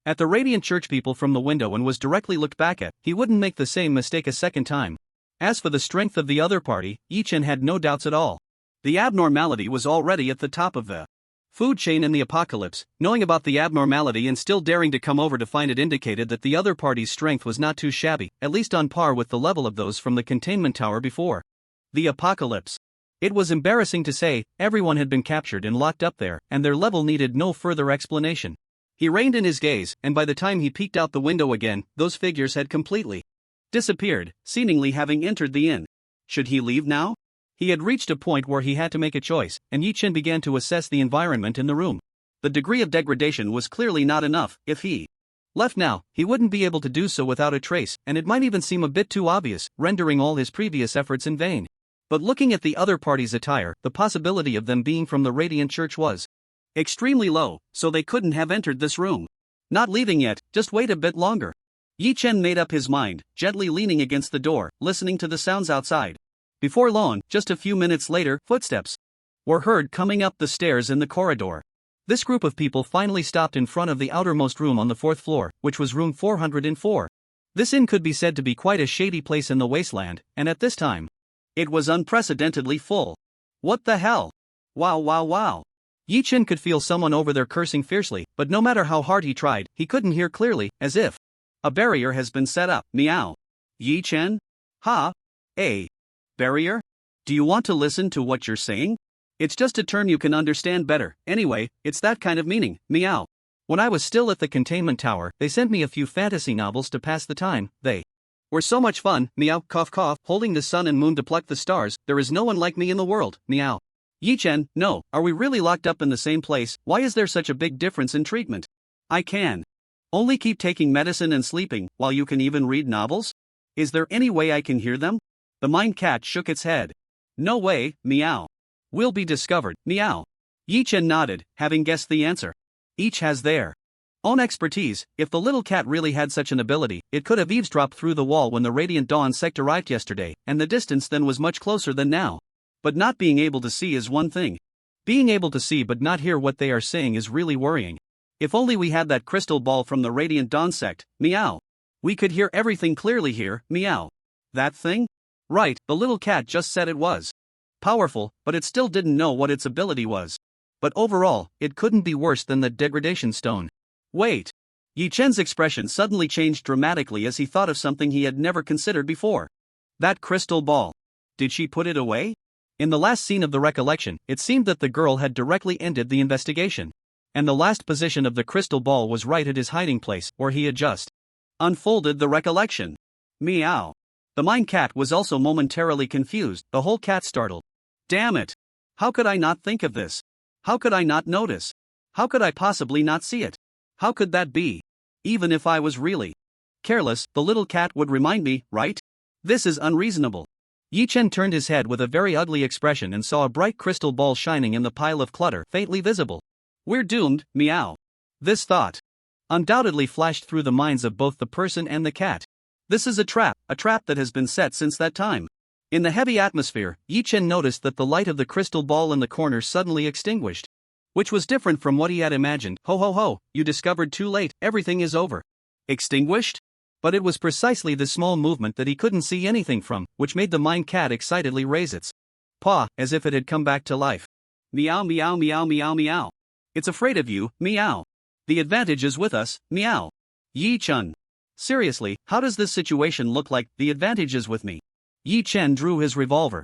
at the Radiant Church people from the window and was directly looked back at. He wouldn't make the same mistake a second time. As for the strength of the other party, Yi Chen had no doubts at all. The abnormality was already at the top of the food chain in the apocalypse. Knowing about the abnormality and still daring to come over to find it indicated that the other party's strength was not too shabby, at least on par with the level of those from the containment tower before the apocalypse. It was embarrassing to say, everyone had been captured and locked up there, and their level needed no further explanation. He reined in his gaze, and by the time he peeked out the window again, those figures had completely disappeared, seemingly having entered the inn. Should he leave now? He had reached a point where he had to make a choice, and Yi Chen began to assess the environment in the room. The degree of degradation was clearly not enough. If he left now, he wouldn't be able to do so without a trace, and it might even seem a bit too obvious, rendering all his previous efforts in vain. But looking at the other party's attire, the possibility of them being from the Radiant Church was extremely low, so they couldn't have entered this room. Not leaving yet, just wait a bit longer. Yi Chen made up his mind, gently leaning against the door, listening to the sounds outside. Before long, just a few minutes later, footsteps were heard coming up the stairs in the corridor. This group of people finally stopped in front of the outermost room on the 4th floor, which was room 404. This inn could be said to be quite a shady place in the wasteland, and at this time, it was unprecedentedly full. What the hell? Wow wow wow. Yi Chen could feel someone over there cursing fiercely, but no matter how hard he tried, he couldn't hear clearly, as if a barrier has been set up. Meow. Yi Chen? Ha? A barrier? Do you want to listen to what you're saying? It's just a term you can understand better. Anyway, it's that kind of meaning. Meow. When I was still at the containment tower, they sent me a few fantasy novels to pass the time. They were so much fun. Meow. Cough cough. Holding the sun and moon to pluck the stars. There is no one like me in the world. Meow. Yi Chen, no, are we really locked up in the same place? Why is there such a big difference in treatment? I can only keep taking medicine and sleeping, while you can even read novels? Is there any way I can hear them? The mind cat shook its head. No way. Meow. We'll be discovered. Meow. Yi Chen nodded, having guessed the answer. Each has their own expertise. If the little cat really had such an ability, it could have eavesdropped through the wall when the Radiant Dawn sect arrived yesterday, and the distance then was much closer than now. But not being able to see is one thing. Being able to see but not hear what they are saying is really worrying. If only we had that crystal ball from the Radiant Dawn sect. Meow. We could hear everything clearly here. Meow. That thing? Right, the little cat just said it was powerful, but it still didn't know what its ability was. But overall, it couldn't be worse than the degradation stone. Wait. Yi Chen's expression suddenly changed dramatically as he thought of something he had never considered before. That crystal ball. Did she put it away? In the last scene of the recollection, it seemed that the girl had directly ended the investigation. And the last position of the crystal ball was right at his hiding place, where he had just unfolded the recollection. Meow. The mind cat was also momentarily confused, the whole cat startled. Damn it! How could I not think of this? How could I not notice? How could I possibly not see it? How could that be? Even if I was really careless, the little cat would remind me, right? This is unreasonable. Yi Chen turned his head with a very ugly expression and saw a bright crystal ball shining in the pile of clutter, faintly visible. We're doomed. Meow. This thought undoubtedly flashed through the minds of both the person and the cat. This is a trap that has been set since that time. In the heavy atmosphere, Yi Chen noticed that the light of the crystal ball in the corner suddenly extinguished, which was different from what he had imagined. Ho ho ho, you discovered too late, everything is over. Extinguished? But it was precisely this small movement that he couldn't see anything from, which made the mind cat excitedly raise its paw, as if it had come back to life. Meow meow meow meow meow. It's afraid of you. Meow. The advantage is with us. Meow. Yi Chen. Seriously, how does this situation look like? The advantage is with me? Yi Chen drew his revolver,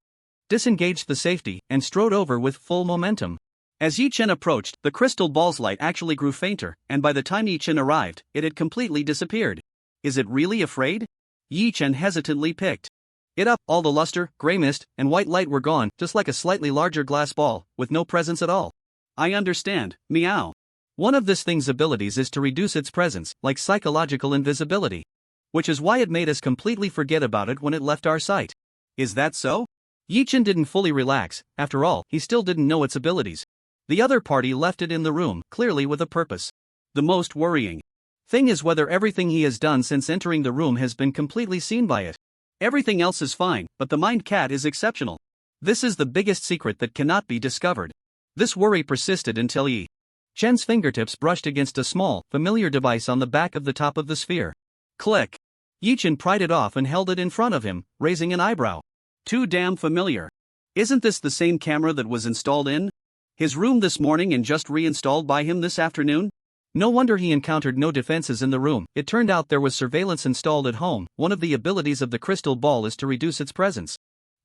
disengaged the safety, and strode over with full momentum. As Yi Chen approached, the crystal ball's light actually grew fainter, and by the time Yi Chen arrived, it had completely disappeared. Is it really afraid? Yi Chen hesitantly picked it up. All the luster, gray mist, and white light were gone, just like a slightly larger glass ball, with no presence at all. I understand, meow. One of this thing's abilities is to reduce its presence, like psychological invisibility. Which is why it made us completely forget about it when it left our sight. Is that so? Yi Chen didn't fully relax. After all, he still didn't know its abilities. The other party left it in the room, clearly with a purpose. The most worrying thing is whether everything he has done since entering the room has been completely seen by it. Everything else is fine, but the mind cat is exceptional. This is the biggest secret that cannot be discovered. This worry persisted until Yi Chen's fingertips brushed against a small, familiar device on the back of the top of the sphere. Click. Yi Chen pried it off and held it in front of him, raising an eyebrow. Too damn familiar. Isn't this the same camera that was installed in his room this morning and just reinstalled by him this afternoon? No wonder he encountered no defenses in the room. It turned out there was surveillance installed at home. One of the abilities of the crystal ball is to reduce its presence,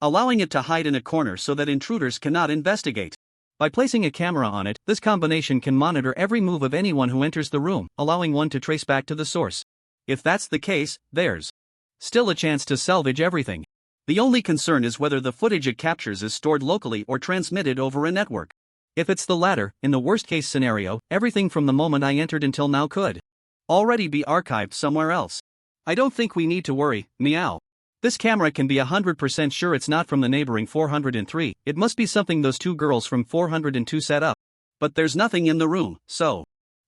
allowing it to hide in a corner so that intruders cannot investigate. By placing a camera on it, this combination can monitor every move of anyone who enters the room, allowing one to trace back to the source. If that's the case, there's still a chance to salvage everything. The only concern is whether the footage it captures is stored locally or transmitted over a network. If it's the latter, in the worst-case scenario, everything from the moment I entered until now could already be archived somewhere else. I don't think we need to worry, meow. This camera can be 100% sure it's not from the neighboring 403, it must be something those two girls from 402 set up. But there's nothing in the room, so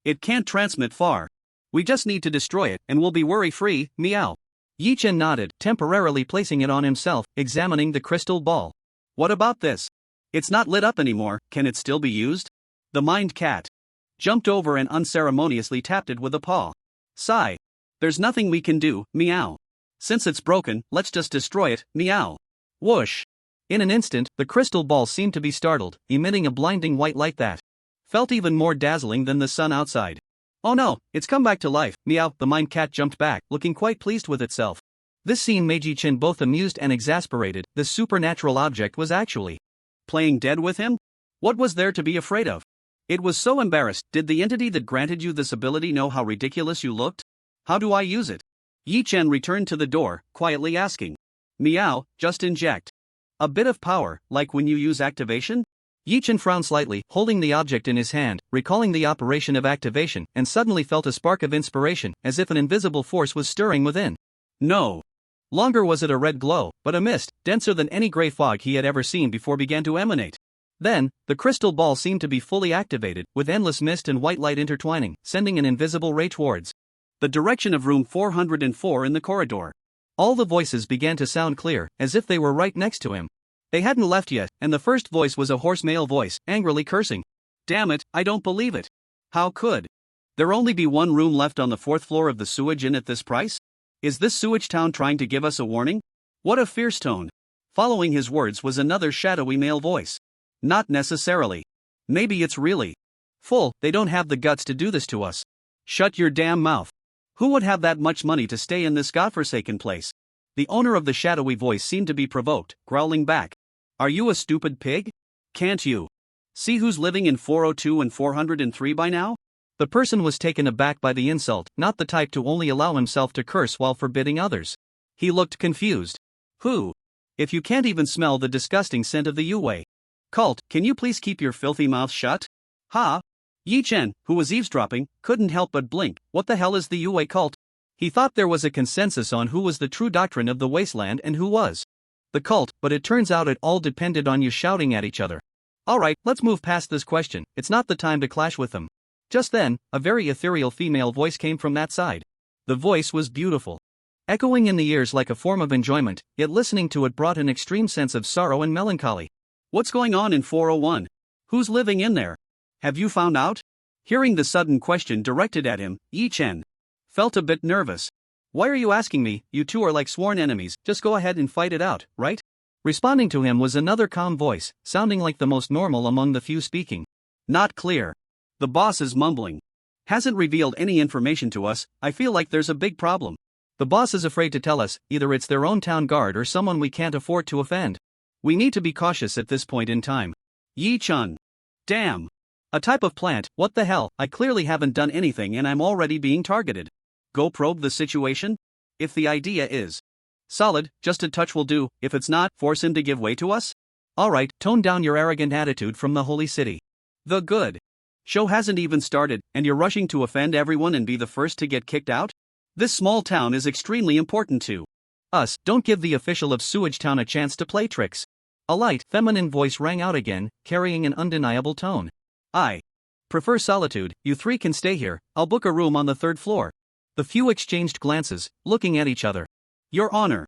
it can't transmit far. We just need to destroy it, and we'll be worry-free, meow. Yi Chen nodded, temporarily placing it on himself, examining the crystal ball. What about this? It's not lit up anymore, can it still be used? The mind cat jumped over and unceremoniously tapped it with a paw. Sigh. There's nothing we can do, meow. Since it's broken, let's just destroy it, meow. Whoosh. In an instant, the crystal ball seemed to be startled, emitting a blinding white light that felt even more dazzling than the sun outside. Oh no, it's come back to life, meow. The mind cat jumped back, looking quite pleased with itself. This scene made Yi Chen both amused and exasperated. This supernatural object was actually playing dead with him? What was there to be afraid of? It was so embarrassed. Did the entity that granted you this ability know how ridiculous you looked? How do I use it? Yi Chen returned to the door, quietly asking. Meow, just inject a bit of power, like when you use activation? Yi Chen frowned slightly, holding the object in his hand, recalling the operation of activation, and suddenly felt a spark of inspiration, as if an invisible force was stirring within. No longer was it a red glow, but a mist, denser than any gray fog he had ever seen before, began to emanate. Then, the crystal ball seemed to be fully activated, with endless mist and white light intertwining, sending an invisible ray towards the direction of room 404 in the corridor. All the voices began to sound clear, as if they were right next to him. They hadn't left yet, and the first voice was a hoarse male voice, angrily cursing. Damn it, I don't believe it. How could there only be one room left on the 4th floor of the Sewage Inn at this price? Is this Sewage Town trying to give us a warning? What a fierce tone. Following his words was another shadowy male voice. Not necessarily. Maybe it's really full. They don't have the guts to do this to us. Shut your damn mouth. Who would have that much money to stay in this godforsaken place? The owner of the shadowy voice seemed to be provoked, growling back. Are you a stupid pig? Can't you see who's living in 402 and 403 by now? The person was taken aback by the insult, not the type to only allow himself to curse while forbidding others. He looked confused. Who? If you can't even smell the disgusting scent of the Yue cult, can you please keep your filthy mouth shut? Ha! Yi Chen, who was eavesdropping, couldn't help but blink. What the hell is the Yue cult? He thought there was a consensus on who was the true doctrine of the wasteland and who was the cult, but it turns out it all depended on you shouting at each other. Alright, let's move past this question. It's not the time to clash with them. Just then, a very ethereal female voice came from that side. The voice was beautiful, echoing in the ears like a form of enjoyment, yet listening to it brought an extreme sense of sorrow and melancholy. What's going on in 401? Who's living in there? Have you found out? Hearing the sudden question directed at him, Yi Chen felt a bit nervous. Why are you asking me? You two are like sworn enemies, just go ahead and fight it out, right? Responding to him was another calm voice, sounding like the most normal among the few speaking. Not clear. The boss is mumbling. Hasn't revealed any information to us. I feel like there's a big problem. The boss is afraid to tell us. Either it's their own town guard or someone we can't afford to offend. We need to be cautious at this point in time. Yi Chun. Damn. A type of plant, what the hell? I clearly haven't done anything and I'm already being targeted. Go probe the situation? If the idea is solid, just a touch will do. If it's not, force him to give way to us? Alright, tone down your arrogant attitude from the holy city. The good show hasn't even started, and you're rushing to offend everyone and be the first to get kicked out? This small town is extremely important to us. Don't give the official of Sewage Town a chance to play tricks. A light, feminine voice rang out again, carrying an undeniable tone. I prefer solitude. You three can stay here. I'll book a room on the 3rd floor. The few exchanged glances, looking at each other. Your Honor.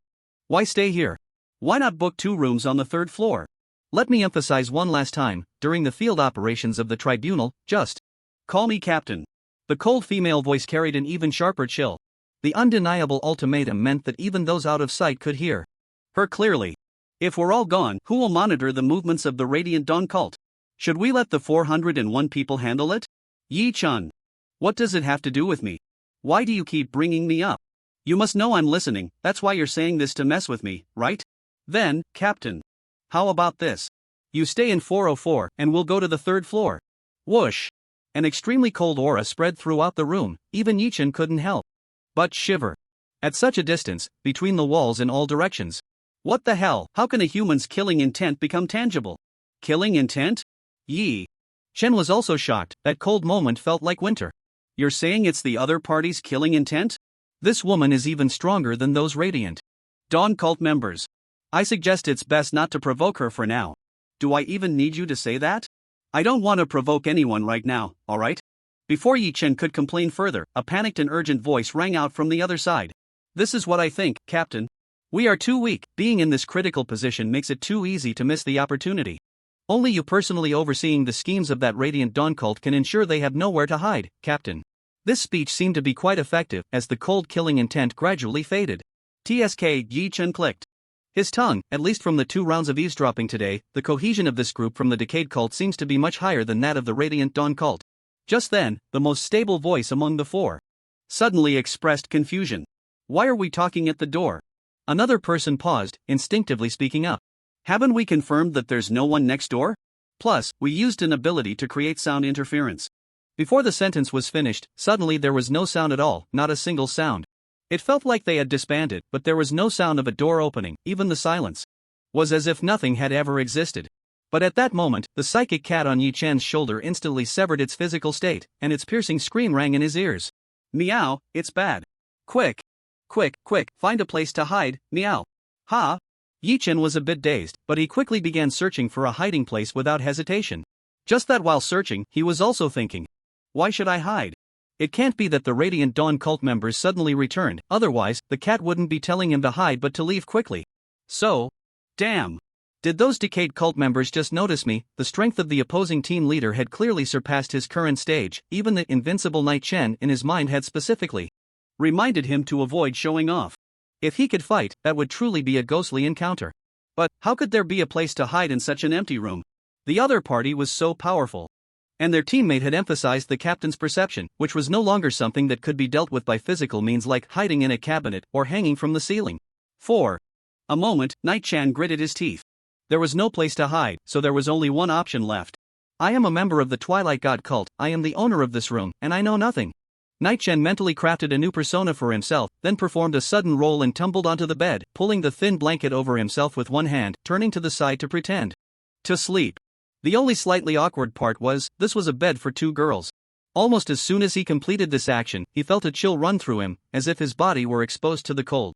Why stay here? Why not book 2 rooms on the 3rd floor? Let me emphasize one last time, during the field operations of the tribunal, just call me Captain. The cold female voice carried an even sharper chill. The undeniable ultimatum meant that even those out of sight could hear her clearly. If we're all gone, who will monitor the movements of the Radiant Dawn cult? Should we let the 401 people handle it? Yi-chan. What does it have to do with me? Why do you keep bringing me up? You must know I'm listening, that's why you're saying this to mess with me, right? Then, Captain. How about this? You stay in 404, and we'll go to the 3rd floor. Whoosh! An extremely cold aura spread throughout the room, even Yi-chan couldn't help but shiver. At such a distance, between the walls in all directions. What the hell? How can a human's killing intent become tangible? Killing intent? Yi-chan was also shocked. That cold moment felt like winter. You're saying it's the other party's killing intent? This woman is even stronger than those Radiant Dawn cult members. I suggest it's best not to provoke her for now. Do I even need you to say that? I don't want to provoke anyone right now, alright? Before Yi-chan could complain further, a panicked and urgent voice rang out from the other side. This is what I think, Captain. We are too weak. Being in this critical position makes it too easy to miss the opportunity. Only you personally overseeing the schemes of that Radiant Dawn cult can ensure they have nowhere to hide, Captain. This speech seemed to be quite effective as the cold killing intent gradually faded. TSK, Yi-chan clicked. His tongue, at least from the 2 rounds of eavesdropping today, the cohesion of this group from the Decayed cult seems to be much higher than that of the Radiant Dawn cult. Just then, the most stable voice among the 4 suddenly expressed confusion. Why are we talking at the door? Another person paused, instinctively speaking up. Haven't we confirmed that there's no one next door? Plus, we used an ability to create sound interference. Before the sentence was finished, suddenly there was no sound at all, not a single sound. It felt like they had disbanded, but there was no sound of a door opening. Even the silence was as if nothing had ever existed. But at that moment, the psychic cat on Yi-chan's shoulder instantly severed its physical state, and its piercing scream rang in his ears. Meow, it's bad. Quick! Quick, quick, find a place to hide, meow. Ha! Yi-chan was a bit dazed, but he quickly began searching for a hiding place without hesitation. Just that while searching, he was also thinking. Why should I hide? It can't be that the Radiant Dawn cult members suddenly returned, otherwise, the cat wouldn't be telling him to hide but to leave quickly. So, damn. Did those Decayed cult members just notice me? The strength of the opposing team leader had clearly surpassed his current stage. Even the invincible Night Chen in his mind had specifically reminded him to avoid showing off. If he could fight, that would truly be a ghostly encounter. But how could there be a place to hide in such an empty room? The other party was so powerful. And their teammate had emphasized the captain's perception, which was no longer something that could be dealt with by physical means like hiding in a cabinet or hanging from the ceiling. For a moment, Night Chan gritted his teeth. There was no place to hide, so there was only one option left. I am a member of the Twilight God cult, I am the owner of this room, and I know nothing. Night Chen mentally crafted a new persona for himself, then performed a sudden roll and tumbled onto the bed, pulling the thin blanket over himself with one hand, turning to the side to pretend to sleep. The only slightly awkward part was, this was a bed for 2 girls. Almost as soon as he completed this action, he felt a chill run through him, as if his body were exposed to the cold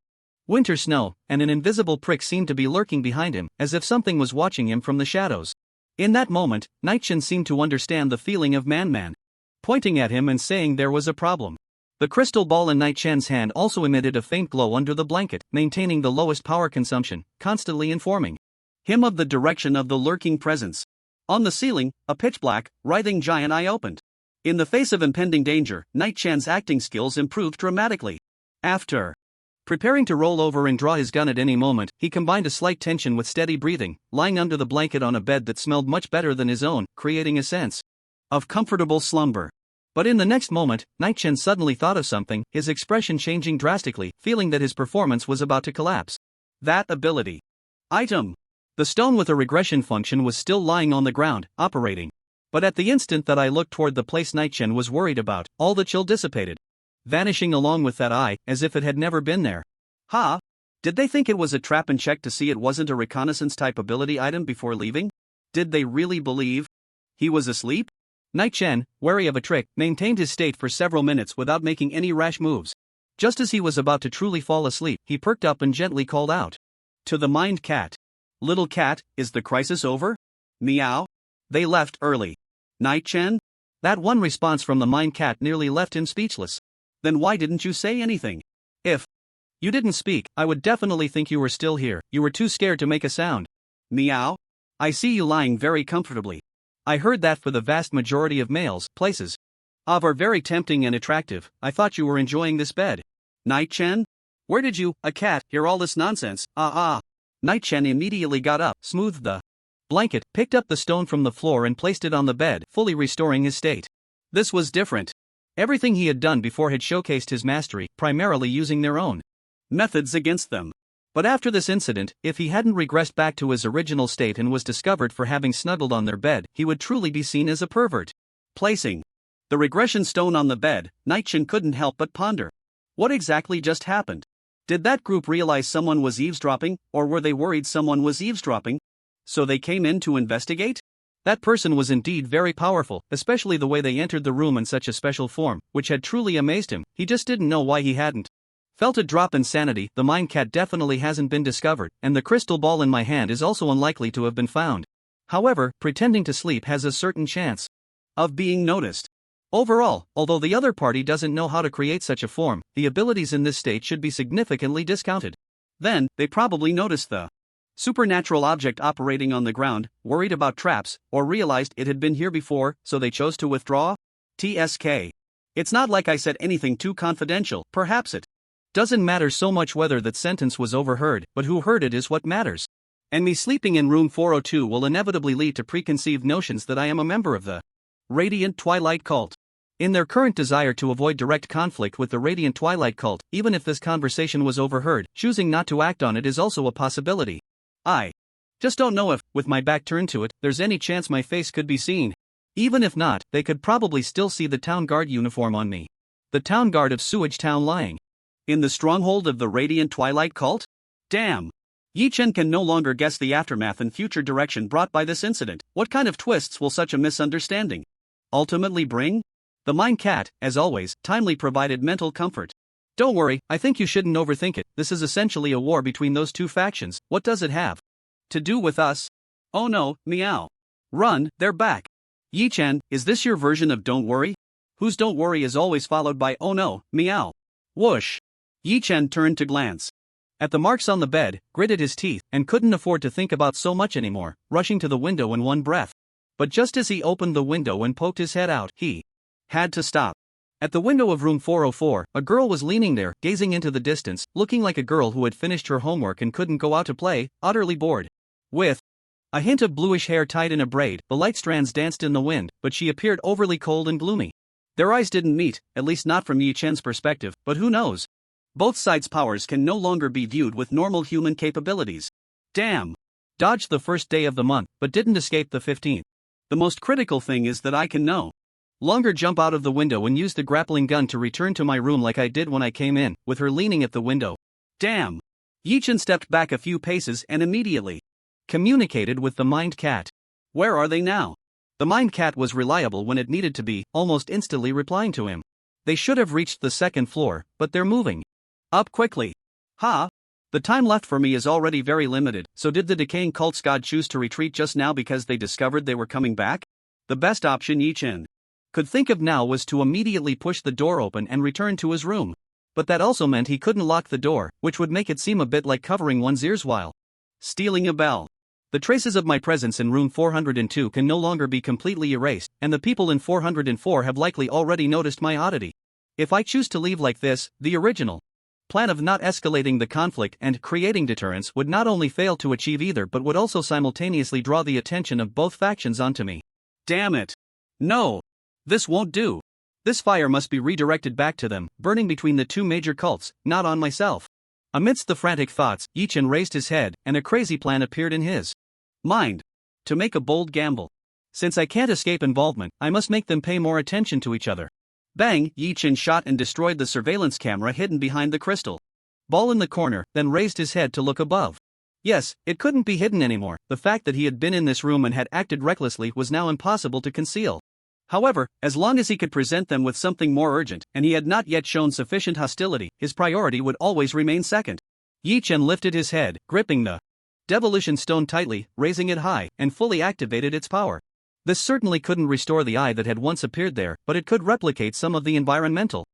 winter snow, and an invisible prick seemed to be lurking behind him, as if something was watching him from the shadows. In that moment, Night Chen seemed to understand the feeling of Man, pointing at him and saying there was a problem. The crystal ball in Night Chen's hand also emitted a faint glow under the blanket, maintaining the lowest power consumption, constantly informing him of the direction of the lurking presence. On the ceiling, a pitch-black, writhing giant eye opened. In the face of impending danger, Night Chan's acting skills improved dramatically. After preparing to roll over and draw his gun at any moment, he combined a slight tension with steady breathing, lying under the blanket on a bed that smelled much better than his own, creating a sense of comfortable slumber. But in the next moment, Night Chen suddenly thought of something, his expression changing drastically, feeling that his performance was about to collapse. That ability. Item. The stone with a regression function was still lying on the ground, operating. But at the instant that I looked toward the place Night Chen was worried about, all the chill dissipated. vanishing along with that eye, as if it had never been there. Ha! Did they think it was a trap and check to see it wasn't a reconnaissance-type ability item before leaving? Did they really believe he was asleep? Night Chen, wary of a trick, maintained his state for several minutes without making any rash moves. Just as he was about to truly fall asleep, he perked up and gently called out. To the mind cat. Little cat, is the crisis over? Meow. They left early. Night Chen? That one response from the mind cat nearly left him speechless. Then why didn't you say anything? If you didn't speak, I would definitely think you were still here. You were too scared to make a sound. Meow. I see you lying very comfortably. I heard that for the vast majority of males, places are very tempting and attractive. I thought you were enjoying this bed. Night Chen? Where did you, a cat, hear all this nonsense? Night Chen immediately got up, smoothed the blanket, picked up the stone from the floor and placed it on the bed, fully restoring his state. This was different. Everything he had done before had showcased his mastery, primarily using their own methods against them. But after this incident, if he hadn't regressed back to his original state and was discovered for having snuggled on their bed, he would truly be seen as a pervert. Placing the regression stone on the bed, Night Chen couldn't help but ponder. What exactly just happened? Did that group realize someone was eavesdropping, or were they worried someone was eavesdropping? So they came in to investigate? That person was indeed very powerful, especially the way they entered the room in such a special form, which had truly amazed him. He just didn't know why he hadn't felt a drop in sanity. The mind cat definitely hasn't been discovered, and the crystal ball in my hand is also unlikely to have been found. However, pretending to sleep has a certain chance of being noticed. Overall, although the other party doesn't know how to create such a form, the abilities in this state should be significantly discounted. Then, they probably noticed the supernatural object operating on the ground, worried about traps, or realized it had been here before, so they chose to withdraw? TSK. It's not like I said anything too confidential. Perhaps it doesn't matter so much whether that sentence was overheard, but who heard it is what matters. And me sleeping in room 402 will inevitably lead to preconceived notions that I am a member of the Radiant Twilight Cult. In their current desire to avoid direct conflict with the Radiant Twilight Cult, even if this conversation was overheard, choosing not to act on it is also a possibility. I just don't know if, with my back turned to it, there's any chance my face could be seen. Even if not, they could probably still see the town guard uniform on me. The town guard of Sewage Town lying in the stronghold of the Radiant Twilight Cult? Damn. Yi Chen can no longer guess the aftermath and future direction brought by this incident. What kind of twists will such a misunderstanding ultimately bring? The mind cat, as always, timely provided mental comfort. Don't worry, I think you shouldn't overthink it. This is essentially a war between those two factions. What does it have to do with us? Oh no, meow. Run, they're back. Yi Chen, is this your version of don't worry? Whose don't worry is always followed by oh no, meow. Whoosh. Yi Chen turned to glance at the marks on the bed, gritted his teeth, and couldn't afford to think about so much anymore, rushing to the window in one breath. But just as he opened the window and poked his head out, he had to stop. At the window of room 404, a girl was leaning there, gazing into the distance, looking like a girl who had finished her homework and couldn't go out to play, utterly bored. With a hint of bluish hair tied in a braid, the light strands danced in the wind, but she appeared overly cold and gloomy. Their eyes didn't meet, at least not from Yi Chen's perspective, but who knows? Both sides' powers can no longer be viewed with normal human capabilities. Damn. Dodged the first day of the month, but didn't escape the 15th. The most critical thing is that I can no longer jump out of the window and use the grappling gun to return to my room like I did when I came in, with her leaning at the window. Damn. Yi Chen stepped back a few paces and immediately communicated with the mind cat. Where are they now? The mind cat was reliable when it needed to be, almost instantly replying to him. They should have reached the second floor, but they're moving up quickly. Ha! The time left for me is already very limited, so did the decaying cult's god choose to retreat just now because they discovered they were coming back? The best option Yi Chen could think of now was to immediately push the door open and return to his room. But that also meant he couldn't lock the door, which would make it seem a bit like covering one's ears while stealing a bell. The traces of my presence in room 402 can no longer be completely erased, and the people in 404 have likely already noticed my oddity. If I choose to leave like this, the original plan of not escalating the conflict and creating deterrence would not only fail to achieve either but would also simultaneously draw the attention of both factions onto me. Damn it. No. This won't do. This fire must be redirected back to them, burning between the two major cults, not on myself. Amidst the frantic thoughts, Yi Chen raised his head, and a crazy plan appeared in his mind. To make a bold gamble. Since I can't escape involvement, I must make them pay more attention to each other. Bang! Yi Chen shot and destroyed the surveillance camera hidden behind the crystal ball in the corner, then raised his head to look above. Yes, it couldn't be hidden anymore. The fact that he had been in this room and had acted recklessly was now impossible to conceal. However, as long as he could present them with something more urgent, and he had not yet shown sufficient hostility, his priority would always remain second. Yi Chen lifted his head, gripping the devolution stone tightly, raising it high, and fully activated its power. This certainly couldn't restore the eye that had once appeared there, but it could replicate some of the environmental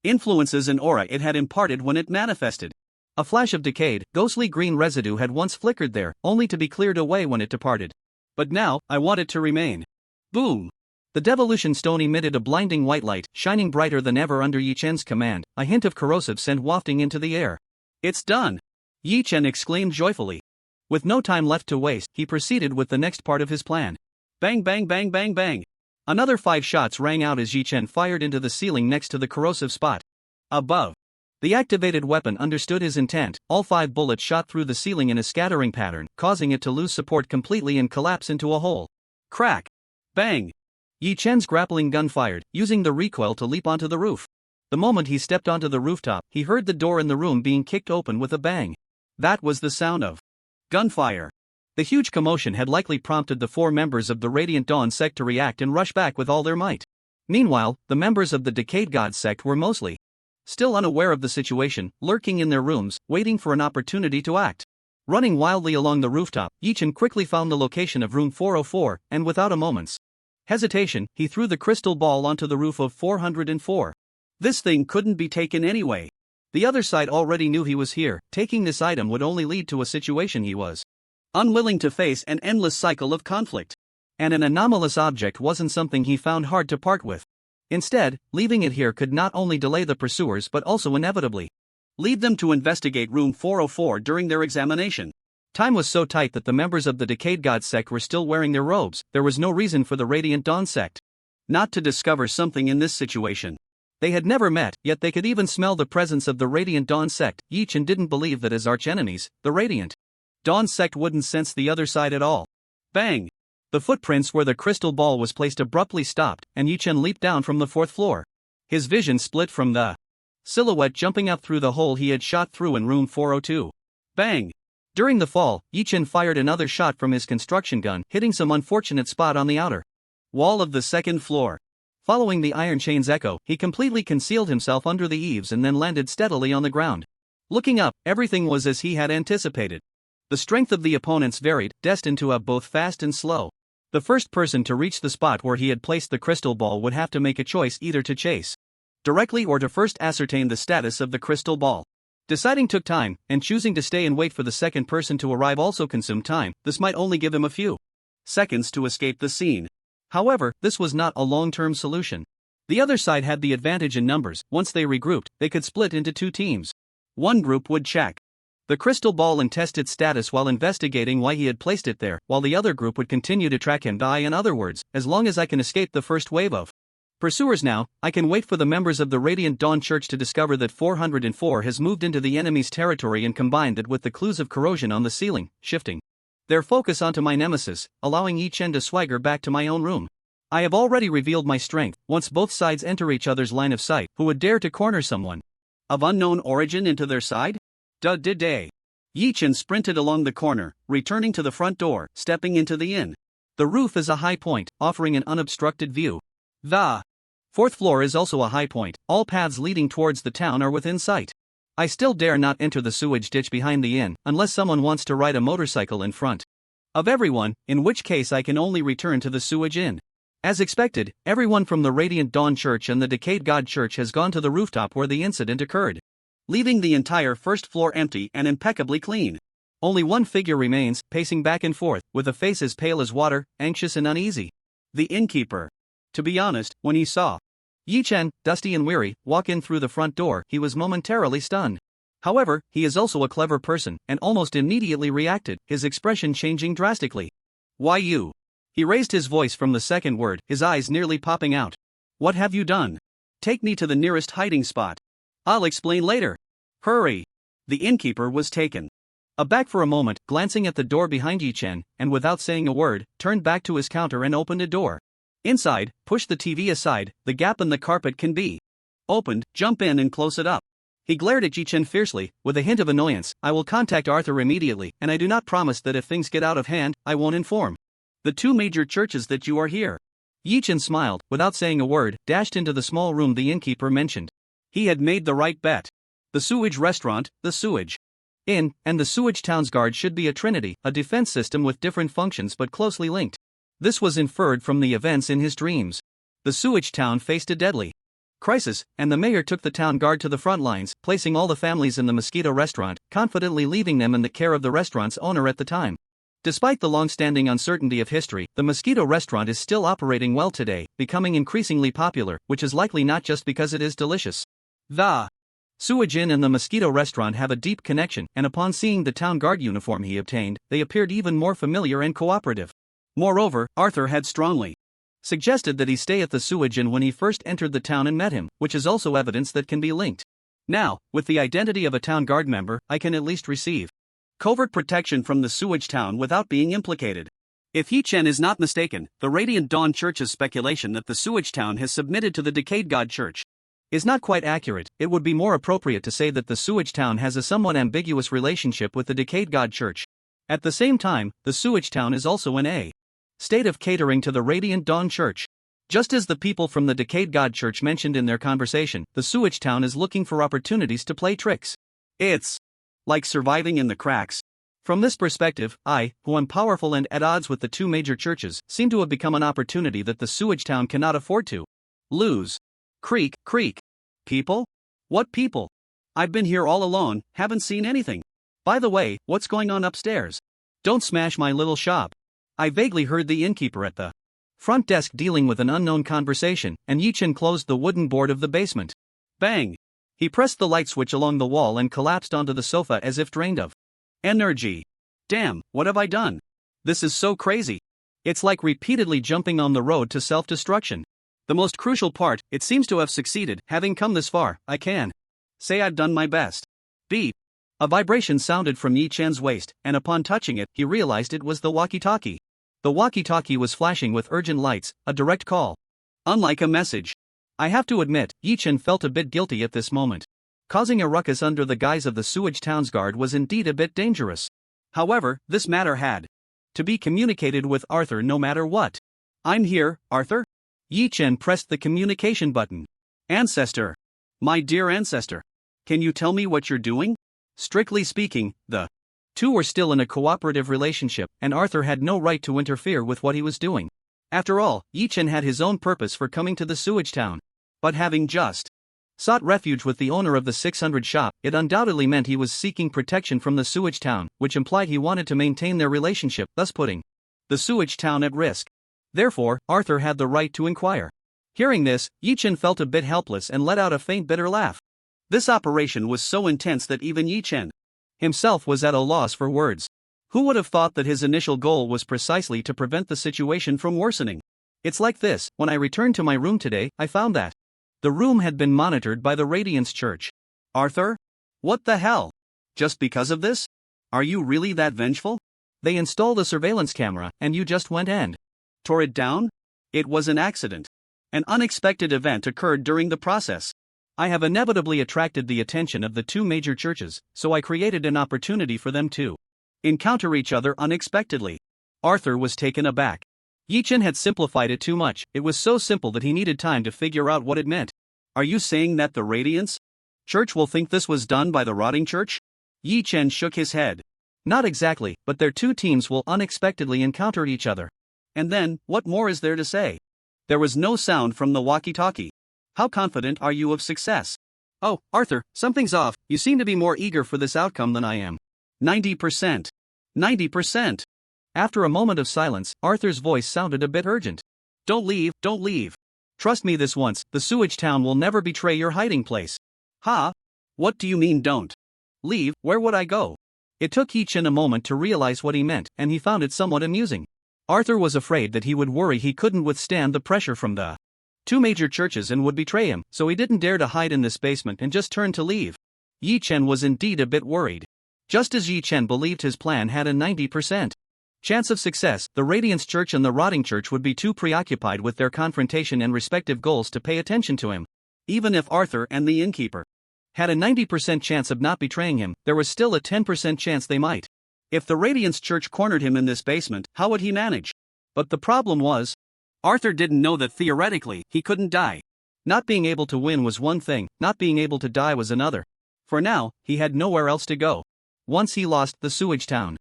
influences and aura it had imparted when it manifested. A flash of decayed, ghostly green residue had once flickered there, only to be cleared away when it departed. But now, I want it to remain. Boom! The devolution stone emitted a blinding white light, shining brighter than ever under Yi Chen's command, a hint of corrosive scent wafting into the air. It's done! Yi Chen exclaimed joyfully. With no time left to waste, he proceeded with the next part of his plan. Bang bang bang bang bang! Another 5 shots rang out as Yi Chen fired into the ceiling next to the corrosive spot. Above. The activated weapon understood his intent. All 5 bullets shot through the ceiling in a scattering pattern, causing it to lose support completely and collapse into a hole. Crack! Bang! Yi Chen's grappling gun fired, using the recoil to leap onto the roof. The moment he stepped onto the rooftop, he heard the door in the room being kicked open with a bang. That was the sound of gunfire. The huge commotion had likely prompted the 4 members of the Radiant Dawn sect to react and rush back with all their might. Meanwhile, the members of the Decayed God sect were mostly still unaware of the situation, lurking in their rooms, waiting for an opportunity to act. Running wildly along the rooftop, Yi Chen quickly found the location of room 404, and without a moment's hesitation, he threw the crystal ball onto the roof of 404. This thing couldn't be taken anyway. The other side already knew he was here. Taking this item would only lead to a situation he was unwilling to face, an endless cycle of conflict. And an anomalous object wasn't something he found hard to part with. Instead, leaving it here could not only delay the pursuers but also inevitably lead them to investigate room 404 during their examination. Time was so tight that the members of the Decayed God sect were still wearing their robes. There was no reason for the Radiant Dawn sect not to discover something in this situation. They had never met, yet they could even smell the presence of the Radiant Dawn sect. Yi Chen didn't believe that as archenemies, the Radiant Dawn sect wouldn't sense the other side at all. Bang! The footprints where the crystal ball was placed abruptly stopped, and Yi Chen leaped down from the 4th floor. His vision split from the silhouette jumping up through the hole he had shot through in room 402. Bang! During the fall, Yi Chen fired another shot from his construction gun, hitting some unfortunate spot on the outer wall of the 2nd floor. Following the iron chain's echo, he completely concealed himself under the eaves and then landed steadily on the ground. Looking up, everything was as he had anticipated. The strength of the opponents varied, destined to have both fast and slow. The first person to reach the spot where he had placed the crystal ball would have to make a choice either to chase directly or to first ascertain the status of the crystal ball. Deciding took time, and choosing to stay and wait for the second person to arrive also consumed time. This might only give him a few seconds to escape the scene. However, this was not a long-term solution. The other side had the advantage in numbers. Once they regrouped, they could split into 2 teams. One group would check the crystal ball and test its status while investigating why he had placed it there, while the other group would continue to track him. In other words, as long as I can escape the first wave of pursuers now, I can wait for the members of the Radiant Dawn Church to discover that 404 has moved into the enemy's territory and combined it with the clues of corrosion on the ceiling, shifting their focus onto my nemesis, allowing Yi Chen to swagger back to my own room. I have already revealed my strength. Once both sides enter each other's line of sight, who would dare to corner someone of unknown origin into their side? Day. Yi Chen sprinted along the corner, returning to the front door, stepping into the inn. The roof is a high point, offering an unobstructed view. The 4th floor is also a high point. All paths leading towards the town are within sight. I still dare not enter the sewage ditch behind the inn, unless someone wants to ride a motorcycle in front of everyone, in which case I can only return to the sewage inn. As expected, everyone from the Radiant Dawn Church and the Decayed God Church has gone to the rooftop where the incident occurred, leaving the entire 1st floor empty and impeccably clean. Only one figure remains, pacing back and forth, with a face as pale as water, anxious and uneasy. The innkeeper. To be honest, when he saw Yi Chen, dusty and weary, walk in through the front door, he was momentarily stunned. However, he is also a clever person, and almost immediately reacted, his expression changing drastically. Why you? He raised his voice from the second word, his eyes nearly popping out. What have you done? Take me to the nearest hiding spot. I'll explain later. Hurry. The innkeeper was taken aback for a moment, glancing at the door behind Yi Chen, and without saying a word, turned back to his counter and opened a door. Inside, push the TV aside, the gap in the carpet can be opened, jump in and close it up. He glared at Yi-chen fiercely, with a hint of annoyance. I will contact Arthur immediately, and I do not promise that if things get out of hand, I won't inform the two major churches that you are here. Yi-chen smiled, without saying a word, dashed into the small room the innkeeper mentioned. He had made the right bet. The Sewage restaurant, the Sewage Inn, and the Sewage Town's Guard should be a trinity, a defense system with different functions but closely linked. This was inferred from the events in his dreams. The Sewage Town faced a deadly crisis, and the mayor took the town guard to the front lines, placing all the families in the Mosquito restaurant, confidently leaving them in the care of the restaurant's owner at the time. Despite the long-standing uncertainty of history, the Mosquito restaurant is still operating well today, becoming increasingly popular, which is likely not just because it is delicious. The Sewage Inn and the Mosquito restaurant have a deep connection, and upon seeing the town guard uniform he obtained, they appeared even more familiar and cooperative. Moreover, Arthur had strongly suggested that he stay at the Sewage Inn when he first entered the town and met him, which is also evidence that can be linked. Now, with the identity of a town guard member, I can at least receive covert protection from the Sewage Town without being implicated. If Yi-chen is not mistaken, the Radiant Dawn Church's speculation that the Sewage Town has submitted to the Decayed God Church is not quite accurate. It would be more appropriate to say that the Sewage Town has a somewhat ambiguous relationship with the Decayed God Church. At the same time, the Sewage Town is also in a state of catering to the Radiant Dawn Church. Just as the people from the Decayed God Church mentioned in their conversation, the Sewage Town is looking for opportunities to play tricks. It's like surviving in the cracks. From this perspective, I, who am powerful and at odds with the two major churches, seem to have become an opportunity that the Sewage Town cannot afford to lose. Creak. People? What people? I've been here all alone, haven't seen anything. By the way, what's going on upstairs? Don't smash my little shop. I vaguely heard the innkeeper at the front desk dealing with an unknown conversation, and Yi-chen closed the wooden board of the basement. Bang! He pressed the light switch along the wall and collapsed onto the sofa as if drained of energy. Damn, what have I done? This is so crazy. It's like repeatedly jumping on the road to self-destruction. The most crucial part, it seems to have succeeded. Having come this far, I can say I've done my best. Beep. A vibration sounded from Yi-chen's waist, and upon touching it, he realized it was the walkie-talkie. The walkie-talkie was flashing with urgent lights, a direct call. Unlike a message. I have to admit, Yi-chen felt a bit guilty at this moment. Causing a ruckus under the guise of the Sewage Town's Guard was indeed a bit dangerous. However, this matter had to be communicated with Arthur no matter what. I'm here, Arthur? Yi-chen pressed the communication button. Ancestor. My dear ancestor. Can you tell me what you're doing? Strictly speaking, the two were still in a cooperative relationship, and Arthur had no right to interfere with what he was doing. After all, Yi-chen had his own purpose for coming to the Sewage Town. But having just sought refuge with the owner of the 600 shop, it undoubtedly meant he was seeking protection from the Sewage Town, which implied he wanted to maintain their relationship, thus putting the Sewage Town at risk. Therefore, Arthur had the right to inquire. Hearing this, Yi-chen felt a bit helpless and let out a faint bitter laugh. This operation was so intense that even Yi-chen himself was at a loss for words. Who would have thought that his initial goal was precisely to prevent the situation from worsening? It's like this: when I returned to my room today, I found that the room had been monitored by the Radiance Church. Arthur? What the hell? Just because of this? Are you really that vengeful? They installed a surveillance camera, and you just went and tore it down? It was an accident. An unexpected event occurred during the process. I have inevitably attracted the attention of the two major churches, so I created an opportunity for them to encounter each other unexpectedly. Arthur was taken aback. Yi-chen had simplified it too much. It was so simple that he needed time to figure out what it meant. Are you saying that the Radiance Church will think this was done by the Rotting Church? Yi-chen shook his head. Not exactly, but their two teams will unexpectedly encounter each other. And then, what more is there to say? There was no sound from the walkie-talkie. How confident are you of success? Oh, Arthur, something's off. You seem to be more eager for this outcome than I am. 90%. 90%. After a moment of silence, Arthur's voice sounded a bit urgent. Don't leave, don't leave. Trust me this once, the Sewage Town will never betray your hiding place. Ha? What do you mean don't leave? Where would I go? It took Yi-chen a moment to realize what he meant, and he found it somewhat amusing. Arthur was afraid that he would worry he couldn't withstand the pressure from the two major churches and would betray him, so he didn't dare to hide in this basement and just turned to leave. Yi-chen was indeed a bit worried. Just as Yi-chen believed his plan had a 90% Chance of success: the Radiance Church and the Rotting Church would be too preoccupied with their confrontation and respective goals to pay attention to him. Even if Arthur and the innkeeper had a 90% chance of not betraying him, there was still a 10% chance they might. If the Radiance Church cornered him in this basement, how would he manage? But the problem was, Arthur didn't know that theoretically, he couldn't die. Not being able to win was one thing, not being able to die was another. For now, he had nowhere else to go. Once he lost the Sewage town.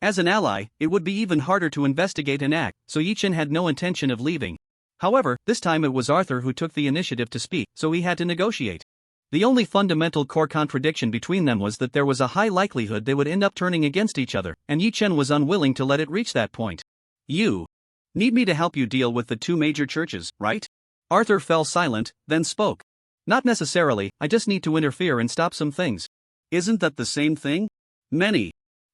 As an ally, it would be even harder to investigate and act, so Yi-Chen had no intention of leaving. However, this time it was Arthur who took the initiative to speak, so he had to negotiate. The only fundamental core contradiction between them was that there was a high likelihood they would end up turning against each other, and Yi-Chen was unwilling to let it reach that point. You need me to help you deal with the two major churches, right? Arthur fell silent, then spoke. Not necessarily, I just need to interfere and stop some things. Isn't that the same thing? Many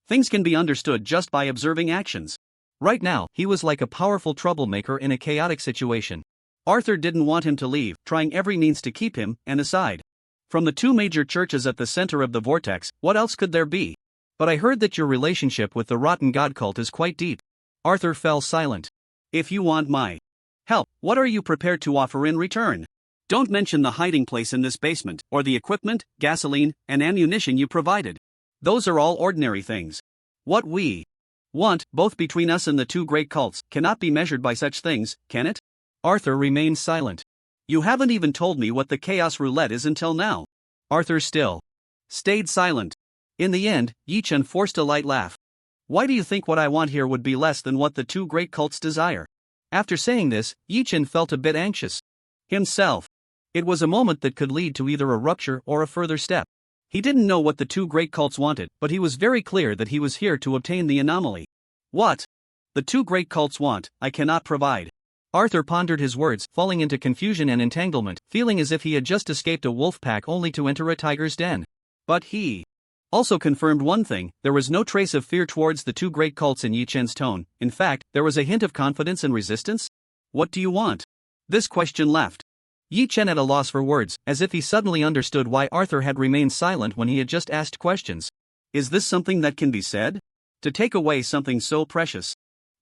things can be understood just by observing actions. Right now, he was like a powerful troublemaker in a chaotic situation. Arthur didn't want him to leave, trying every means to keep him, and aside from the two major churches at the center of the vortex, what else could there be? But I heard that your relationship with the rotten god cult is quite deep. Arthur fell silent. If you want my help, what are you prepared to offer in return? Don't mention the hiding place in this basement, or the equipment, gasoline, and ammunition you provided. Those are all ordinary things. What we want, both between us and the two great cults, cannot be measured by such things, can it? Arthur remained silent. You haven't even told me what the chaos roulette is until now. Arthur still stayed silent. In the end, Yi-Chen forced a light laugh. Why do you think what I want here would be less than what the two great cults desire? After saying this, Yi-Chen felt a bit anxious. Himself. It was a moment that could lead to either a rupture or a further step. He didn't know what the two great cults wanted, but he was very clear that he was here to obtain the anomaly. What the two great cults want, I cannot provide. Arthur pondered his words, falling into confusion and entanglement, feeling as if he had just escaped a wolf pack only to enter a tiger's den. But he also confirmed one thing: there was no trace of fear towards the two great cults in Yi-Chen's tone. In fact, there was a hint of confidence and resistance. What do you want? This question left Yi-Chen at a loss for words, as if he suddenly understood why Arthur had remained silent when he had just asked questions. Is this something that can be said? To take away something so precious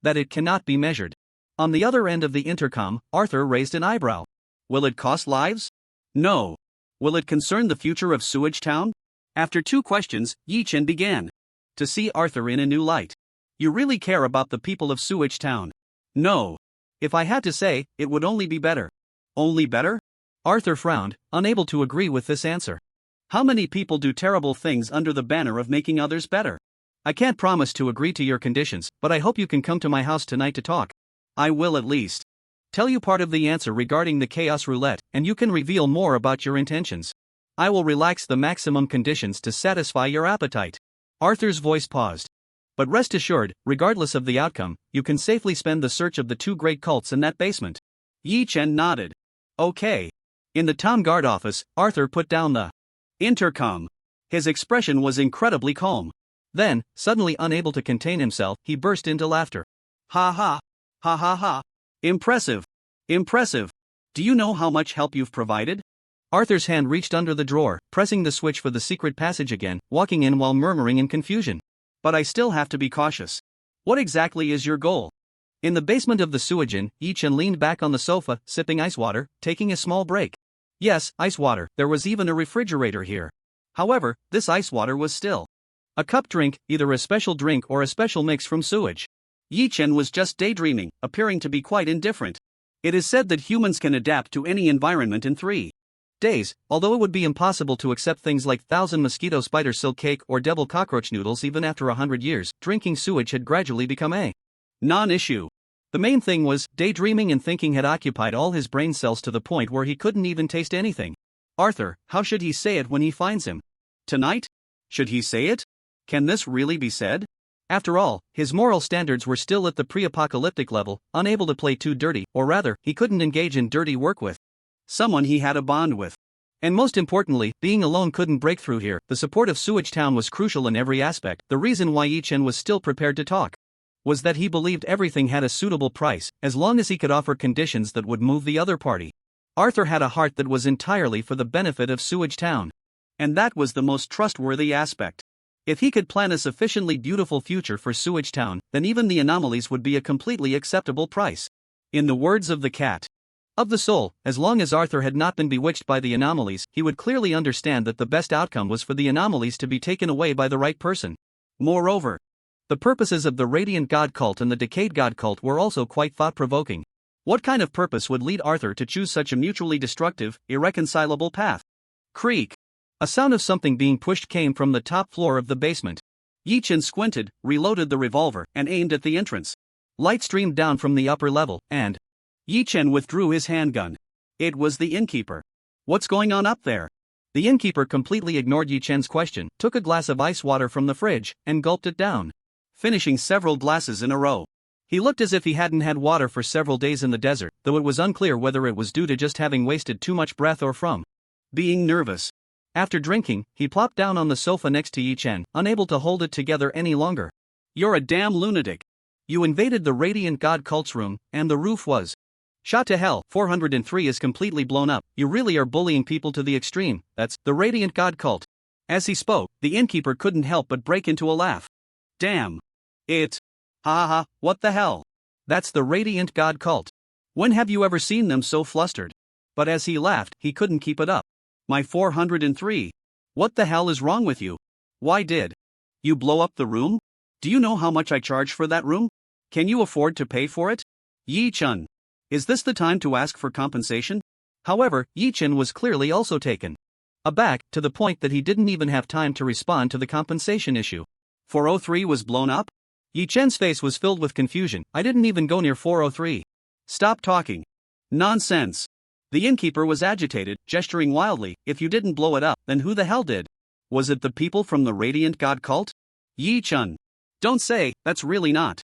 that it cannot be measured. On the other end of the intercom, Arthur raised an eyebrow. Will it cost lives? No. Will it concern the future of Sewage Town? After two questions, Yi-Chen began to see Arthur in a new light. You really care about the people of Sewage Town? No. If I had to say, it would only be better. Only better? Arthur frowned, unable to agree with this answer. How many people do terrible things under the banner of making others better? I can't promise to agree to your conditions, but I hope you can come to my house tonight to talk. I will at least tell you part of the answer regarding the chaos roulette, and you can reveal more about your intentions. I will relax the maximum conditions to satisfy your appetite. Arthur's voice paused. But rest assured, regardless of the outcome, you can safely spend the search of the two great cults in that basement. Yi-Chen nodded. Okay. In the town guard office, Arthur put down the intercom. His expression was incredibly calm. Then, suddenly unable to contain himself, he burst into laughter. Ha ha. Ha ha ha. Impressive. Impressive. Do you know how much help you've provided? Arthur's hand reached under the drawer, pressing the switch for the secret passage again, walking in while murmuring in confusion. But I still have to be cautious. What exactly is your goal? In the basement of the sewage inn, Yi-Chen leaned back on the sofa, sipping ice water, taking a small break. Yes, ice water. There was even a refrigerator here. However, this ice water was still a cup drink, either a special drink or a special mix from sewage. Yi-Chen was just daydreaming, appearing to be quite indifferent. It is said that humans can adapt to any environment in 3 days, although it would be impossible to accept things like 1,000 mosquito spider silk cake or devil cockroach noodles even after 100 years. Drinking sewage had gradually become a non-issue. The main thing was, daydreaming and thinking had occupied all his brain cells to the point where he couldn't even taste anything. Arthur, how should he say it when he finds him? Tonight? Should he say it? Can this really be said? After all, his moral standards were still at the pre-apocalyptic level, unable to play too dirty, or rather, he couldn't engage in dirty work with someone he had a bond with. And most importantly, being alone couldn't break through here. The support of Sewage Town was crucial in every aspect. The reason why Yi-Chen was still prepared to talk was that he believed everything had a suitable price, as long as he could offer conditions that would move the other party. Arthur had a heart that was entirely for the benefit of Sewage Town. And that was the most trustworthy aspect. If he could plan a sufficiently beautiful future for Sewage Town, then even the anomalies would be a completely acceptable price. In the words of the cat of the soul, as long as Arthur had not been bewitched by the anomalies, he would clearly understand that the best outcome was for the anomalies to be taken away by the right person. Moreover, the purposes of the Radiant God cult and the Decayed God cult were also quite thought-provoking. What kind of purpose would lead Arthur to choose such a mutually destructive, irreconcilable path? Creak. A sound of something being pushed came from the top floor of the basement. Yi-Chen squinted, reloaded the revolver, and aimed at the entrance. Light streamed down from the upper level, and Yi-Chen withdrew his handgun. It was the innkeeper. What's going on up there? The innkeeper completely ignored Yi-Chen's question, took a glass of ice water from the fridge, and gulped it down, finishing several glasses in a row. He looked as if he hadn't had water for several days in the desert, though it was unclear whether it was due to just having wasted too much breath or from being nervous. After drinking, he plopped down on the sofa next to Yi-Chen, unable to hold it together any longer. You're a damn lunatic. You invaded the Radiant God cult's room, and the roof was shot to hell. 403 is completely blown up. You really are bullying people to the extreme. That's the Radiant God cult. As he spoke, the innkeeper couldn't help but break into a laugh. Damn. It. Ha ha, what the hell? That's the Radiant God cult. When have you ever seen them so flustered? But as he laughed, he couldn't keep it up. My 403. What the hell is wrong with you? Why did you blow up the room? Do you know how much I charge for that room? Can you afford to pay for it? Yi-Chen. Is this the time to ask for compensation? However, Yi-Chen was clearly also taken aback, to the point that he didn't even have time to respond to the compensation issue. 403 was blown up? Yi-Chen's face was filled with confusion. I didn't even go near 403. Stop talking. Nonsense. The innkeeper was agitated, gesturing wildly. If you didn't blow it up, then who the hell did? Was it the people from the Radiant God cult? Yi-Chen. Don't say, that's really not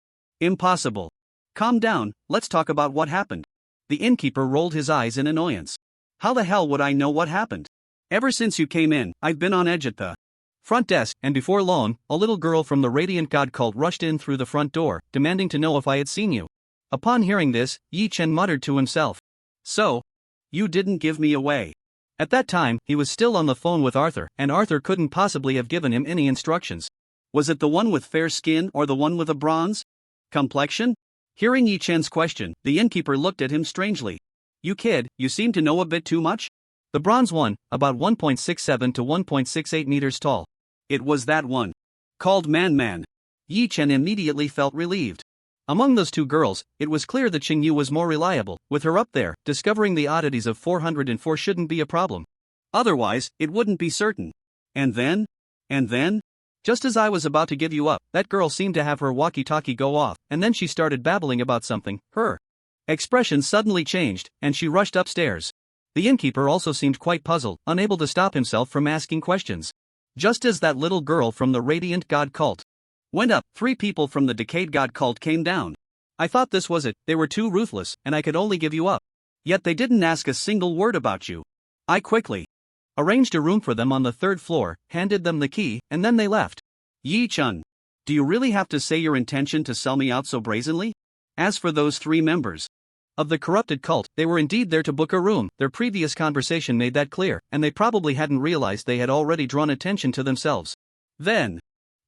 impossible. Calm down, let's talk about what happened. The innkeeper rolled his eyes in annoyance. How the hell would I know what happened? Ever since you came in, I've been on edge at the front desk, and before long, a little girl from the Radiant God cult rushed in through the front door, demanding to know if I had seen you. Upon hearing this, Yi-Chen muttered to himself. So, you didn't give me away. At that time, he was still on the phone with Arthur, and Arthur couldn't possibly have given him any instructions. Was it the one with fair skin or the one with a bronze complexion? Hearing Yi-Chen's question, the innkeeper looked at him strangely. You kid, you seem to know a bit too much? The bronze one, about 1.67 to 1.68 meters tall. It was that one. Called Man. Yi-Chen immediately felt relieved. Among those two girls, it was clear that Xingyu was more reliable. With her up there, discovering the oddities of 404 shouldn't be a problem. Otherwise, it wouldn't be certain. And then? Just as I was about to give you up, that girl seemed to have her walkie-talkie go off, and then she started babbling about something. Her expression suddenly changed, and she rushed upstairs. The innkeeper also seemed quite puzzled, unable to stop himself from asking questions. Just as that little girl from the Radiant God cult went up, 3 people from the Decayed God cult came down. I thought this was it. They were too ruthless, and I could only give you up. Yet they didn't ask a single word about you. I quickly arranged a room for them on the 3rd floor, handed them the key, and then they left. Yi-Chen, do you really have to say your intention to sell me out so brazenly? As for those 3 members of the corrupted cult, they were indeed there to book a room. Their previous conversation made that clear, and they probably hadn't realized they had already drawn attention to themselves. Then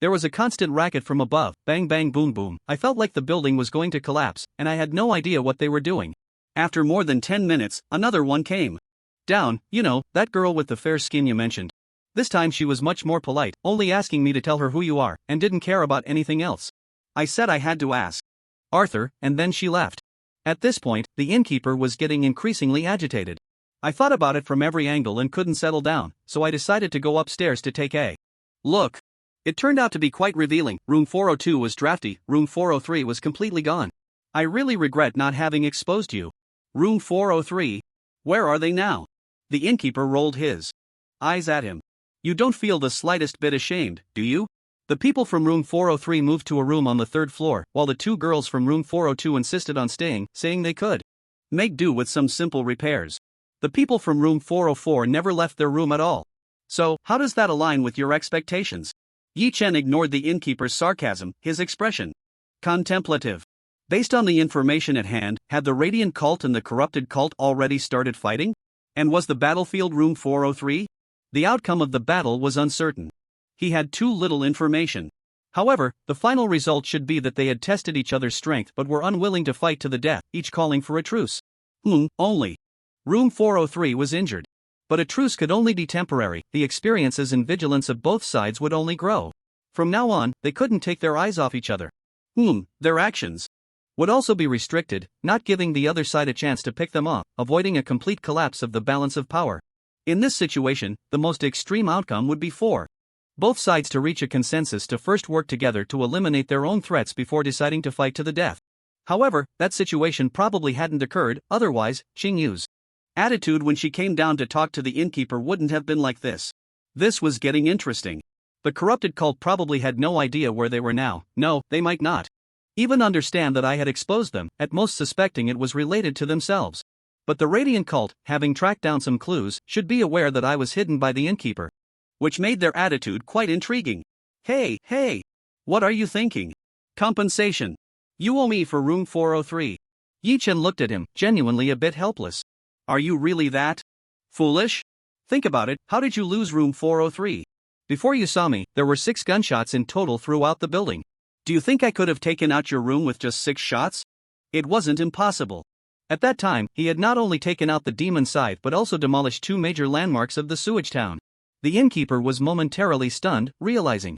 there was a constant racket from above, bang bang boom boom. I felt like the building was going to collapse, and I had no idea what they were doing. After more than 10 minutes, another one came down, you know, that girl with the fair skin you mentioned. This time she was much more polite, only asking me to tell her who you are, and didn't care about anything else. I said I had to ask Arthur, and then she left. At this point, the innkeeper was getting increasingly agitated. I thought about it from every angle and couldn't settle down, so I decided to go upstairs to take a look. It turned out to be quite revealing. Room 402 was drafty, room 403 was completely gone. I really regret not having exposed you. Room 403? Where are they now? The innkeeper rolled his eyes at him. You don't feel the slightest bit ashamed, do you? The people from room 403 moved to a room on the 3rd floor, while the 2 girls from room 402 insisted on staying, saying they could make do with some simple repairs. The people from room 404 never left their room at all. So, how does that align with your expectations? Yi-Chen ignored the innkeeper's sarcasm, his expression contemplative. Based on the information at hand, had the Radiant cult and the corrupted cult already started fighting? And was the battlefield room 403? The outcome of the battle was uncertain. He had too little information. However, the final result should be that they had tested each other's strength but were unwilling to fight to the death, each calling for a truce. Only. Room 403 was injured. But a truce could only be temporary, the experiences and vigilance of both sides would only grow. From now on, they couldn't take their eyes off each other. Their actions would also be restricted, not giving the other side a chance to pick them off, avoiding a complete collapse of the balance of power. In this situation, the most extreme outcome would be for both sides to reach a consensus to first work together to eliminate their own threats before deciding to fight to the death. However, that situation probably hadn't occurred, otherwise, Qing Yu's attitude when she came down to talk to the innkeeper wouldn't have been like this. This was getting interesting. The corrupted cult probably had no idea where they were now. No, they might not even understand that I had exposed them, at most suspecting it was related to themselves. But the Radiant cult, having tracked down some clues, should be aware that I was hidden by the innkeeper, which made their attitude quite intriguing. Hey, what are you thinking? Compensation. You owe me for room 403. Yi Chen looked at him, genuinely a bit helpless. Are you really that foolish? Think about it, how did you lose room 403? Before you saw me, there were 6 gunshots in total throughout the building. Do you think I could have taken out your room with just 6 shots? It wasn't impossible. At that time, he had not only taken out the demon scythe but also demolished 2 major landmarks of the sewage town. The innkeeper was momentarily stunned, realizing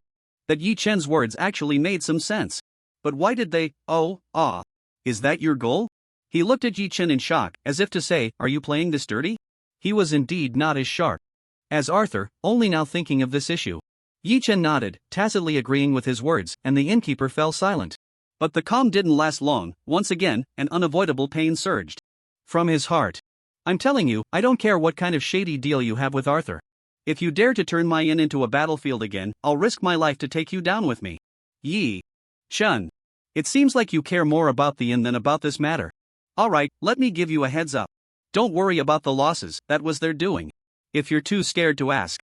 that Yi Chen's words actually made some sense. But why did they, is that your goal? He looked at Yi Chen in shock, as if to say, are you playing this dirty? He was indeed not as sharp as Arthur, only now thinking of this issue. Yi Chen nodded, tacitly agreeing with his words, and the innkeeper fell silent. But the calm didn't last long. Once again, an unavoidable pain surged from his heart. I'm telling you, I don't care what kind of shady deal you have with Arthur. If you dare to turn my inn into a battlefield again, I'll risk my life to take you down with me. Yi Chen. It seems like you care more about the inn than about this matter. Alright, let me give you a heads up. Don't worry about the losses, that was their doing. If you're too scared to ask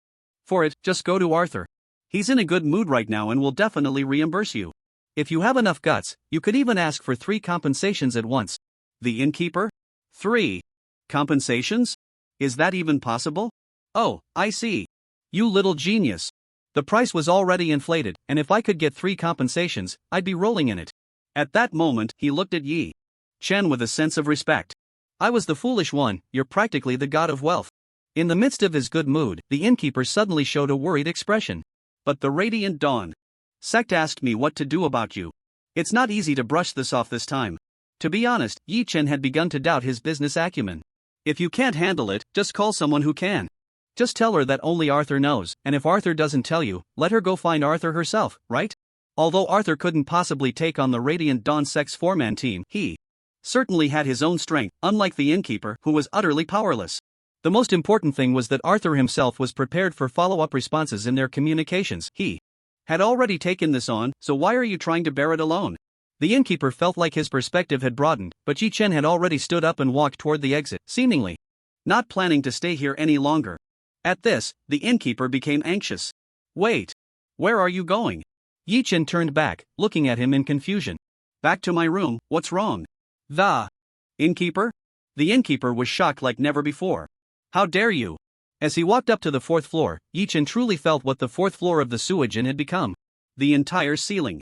for it, just go to Arthur. He's in a good mood right now and will definitely reimburse you. If you have enough guts, you could even ask for 3 compensations at once. The innkeeper? 3 compensations? Is that even possible? Oh, I see. You little genius. The price was already inflated, and if I could get 3 compensations, I'd be rolling in it. At that moment, he looked at Yi Chen with a sense of respect. I was the foolish one, you're practically the god of wealth. In the midst of his good mood, the innkeeper suddenly showed a worried expression. But the Radiant Dawn sect asked me what to do about you. It's not easy to brush this off this time. To be honest, Yi Chen had begun to doubt his business acumen. If you can't handle it, just call someone who can. Just tell her that only Arthur knows, and if Arthur doesn't tell you, let her go find Arthur herself, right? Although Arthur couldn't possibly take on the Radiant Dawn sect's 4-man team, he certainly had his own strength, unlike the innkeeper, who was utterly powerless. The most important thing was that Arthur himself was prepared for follow-up responses in their communications. He had already taken this on, so why are you trying to bear it alone? The innkeeper felt like his perspective had broadened, but Yi Chen had already stood up and walked toward the exit, seemingly not planning to stay here any longer. At this, the innkeeper became anxious. Wait. Where are you going? Yi Chen turned back, looking at him in confusion. Back to my room, what's wrong? The innkeeper? The innkeeper was shocked like never before. How dare you? As he walked up to the 4th floor, Yi Chen truly felt what the 4th floor of the sewage inn had become. The entire ceiling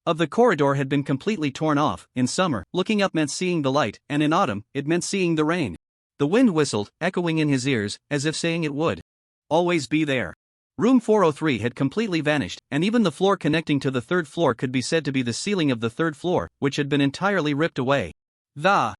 of the corridor had been completely torn off. In summer, looking up meant seeing the light, and in autumn, it meant seeing the rain. The wind whistled, echoing in his ears, as if saying it would always be there. Room 403 had completely vanished, and even the floor connecting to the 3rd floor could be said to be the ceiling of the 3rd floor, which had been entirely ripped away. The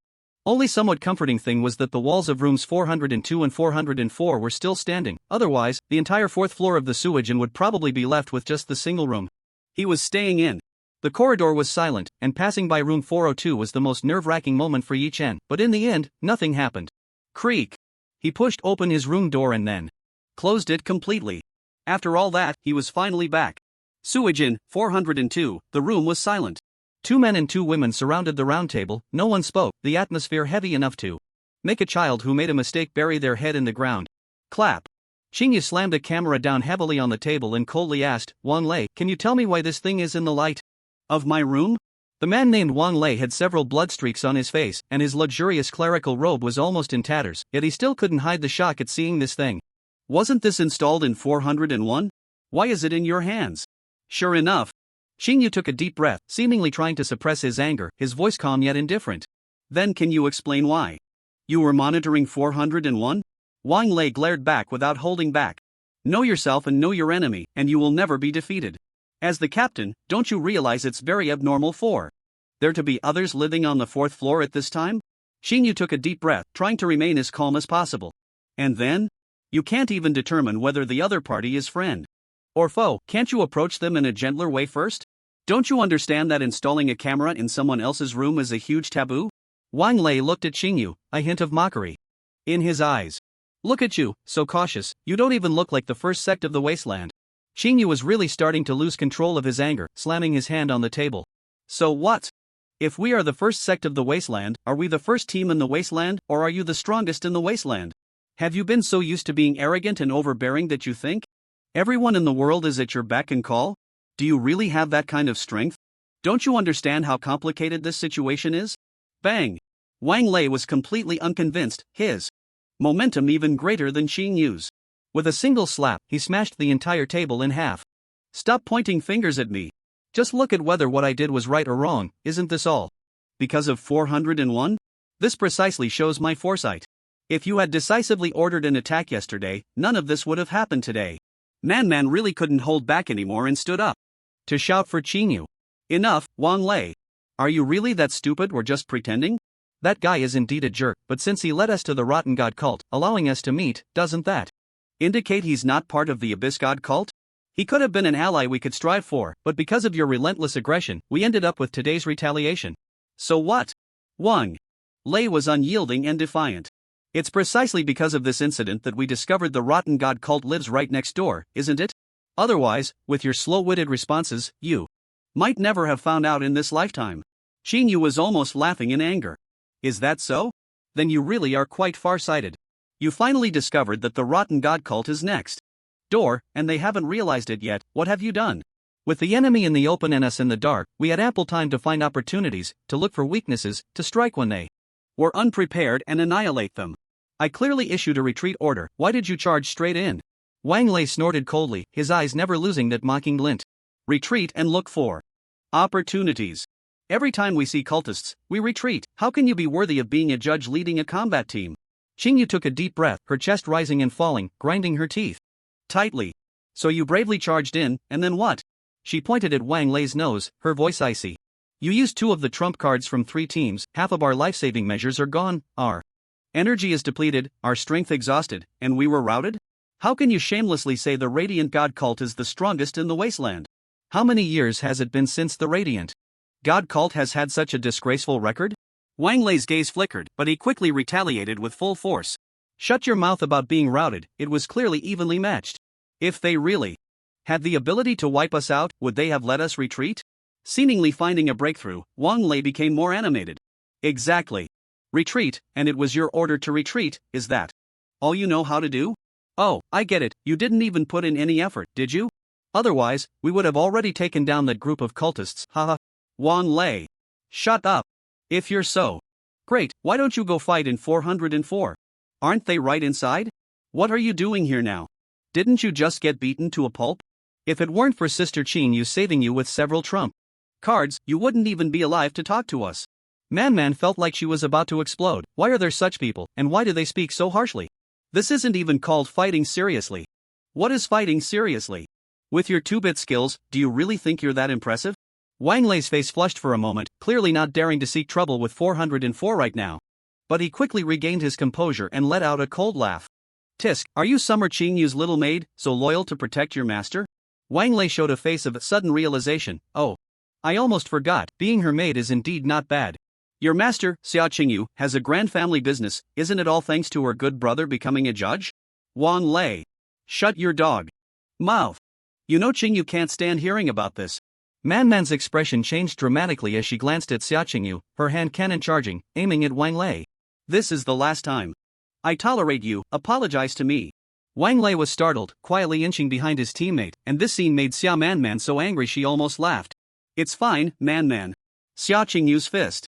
only somewhat comforting thing was that the walls of rooms 402 and 404 were still standing, otherwise, the entire 4th floor of the sewage inn would probably be left with just the single room he was staying in. The corridor was silent, and passing by room 402 was the most nerve-wracking moment for Yi Chen, but in the end, nothing happened. Creak. He pushed open his room door and then closed it completely. After all that, he was finally back. Sewage inn, 402, the room was silent. 2 men and 2 women surrounded the round table, no one spoke, the atmosphere heavy enough to make a child who made a mistake bury their head in the ground. Clap. Qingyu slammed a camera down heavily on the table and coldly asked, Wang Lei, can you tell me why this thing is in the light of my room? The man named Wang Lei had several blood streaks on his face, and his luxurious clerical robe was almost in tatters, yet he still couldn't hide the shock at seeing this thing. Wasn't this installed in 401? Why is it in your hands? Sure enough. Xingyu took a deep breath, seemingly trying to suppress his anger, his voice calm yet indifferent. Then can you explain why? You were monitoring 401? Wang Lei glared back without holding back. Know yourself and know your enemy, and you will never be defeated. As the captain, don't you realize it's very abnormal for there to be others living on the 4th floor at this time? Xingyu took a deep breath, trying to remain as calm as possible. And then? You can't even determine whether the other party is friend or foe. Can't you approach them in a gentler way first? Don't you understand that installing a camera in someone else's room is a huge taboo? Wang Lei looked at Xingyu, a hint of mockery in his eyes. Look at you, so cautious, you don't even look like the first sect of the wasteland. Xingyu was really starting to lose control of his anger, slamming his hand on the table. So what? If we are the first sect of the wasteland, are we the first team in the wasteland, or are you the strongest in the wasteland? Have you been so used to being arrogant and overbearing that you think everyone in the world is at your beck and call? Do you really have that kind of strength? Don't you understand how complicated this situation is? Bang! Wang Lei was completely unconvinced, his momentum even greater than Xingyu's. With a single slap, he smashed the entire table in half. Stop pointing fingers at me. Just look at whether what I did was right or wrong, isn't this all because of 401? This precisely shows my foresight. If you had decisively ordered an attack yesterday, none of this would have happened today. Man really couldn't hold back anymore and stood up to shout for Xingyu. Enough, Wang Lei. Are you really that stupid or just pretending? That guy is indeed a jerk, but since he led us to the Rotten God cult, allowing us to meet, doesn't that indicate he's not part of the Abyss God cult? He could have been an ally we could strive for, but because of your relentless aggression, we ended up with today's retaliation. So what? Wang Lei was unyielding and defiant. It's precisely because of this incident that we discovered the Rotten God cult lives right next door, isn't it? Otherwise, with your slow-witted responses, you might never have found out in this lifetime. Xingyu was almost laughing in anger. Is that so? Then you really are quite far-sighted. You finally discovered that the Rotten God cult is next door, and they haven't realized it yet. What have you done? With the enemy in the open and us in the dark, we had ample time to find opportunities, to look for weaknesses, to strike when they were unprepared and annihilate them. I clearly issued a retreat order. Why did you charge straight in? Wang Lei snorted coldly, his eyes never losing that mocking glint. Retreat and look for opportunities. Every time we see cultists, we retreat. How can you be worthy of being a judge leading a combat team? Xingyu took a deep breath, her chest rising and falling, grinding her teeth tightly. So you bravely charged in, and then what? She pointed at Wang Lei's nose, her voice icy. You used 2 of the trump cards from 3 teams, half of our life-saving measures are gone, our energy is depleted, our strength exhausted, and we were routed? How can you shamelessly say the Radiant God cult is the strongest in the wasteland? How many years has it been since the Radiant God cult has had such a disgraceful record? Wang Lei's gaze flickered, but he quickly retaliated with full force. Shut your mouth about being routed, it was clearly evenly matched. If they really had the ability to wipe us out, would they have let us retreat? Seemingly finding a breakthrough, Wang Lei became more animated. Exactly. Retreat, and it was your order to retreat, is that all you know how to do? Oh, I get it, you didn't even put in any effort, did you? Otherwise, we would have already taken down that group of cultists, haha. Wang Lei. Shut up. If you're so great, why don't you go fight in 404? Aren't they right inside? What are you doing here now? Didn't you just get beaten to a pulp? If it weren't for Sister Xingyu saving you with several trump cards, you wouldn't even be alive to talk to us. Man felt like she was about to explode. Why are there such people, and why do they speak so harshly? This isn't even called fighting seriously. What is fighting seriously? With your 2-bit skills, do you really think you're that impressive? Wang Lei's face flushed for a moment, clearly not daring to seek trouble with 404 right now. But he quickly regained his composure and let out a cold laugh. Tisk, are you Summer Qingyu's little maid, so loyal to protect your master? Wang Lei showed a face of sudden realization. Oh, I almost forgot, being her maid is indeed not bad. Your master, Xia Qingyu, has a grand family business, isn't it all thanks to her good brother becoming a judge? Wang Lei. Shut your dog mouth. You know Qingyu can't stand hearing about this. Man's expression changed dramatically as she glanced at Xia Qingyu, her hand cannon charging, aiming at Wang Lei. This is the last time I tolerate you, apologize to me. Wang Lei was startled, quietly inching behind his teammate, and this scene made Xia Man so angry she almost laughed. It's fine, Man. Xia Qingyu's fist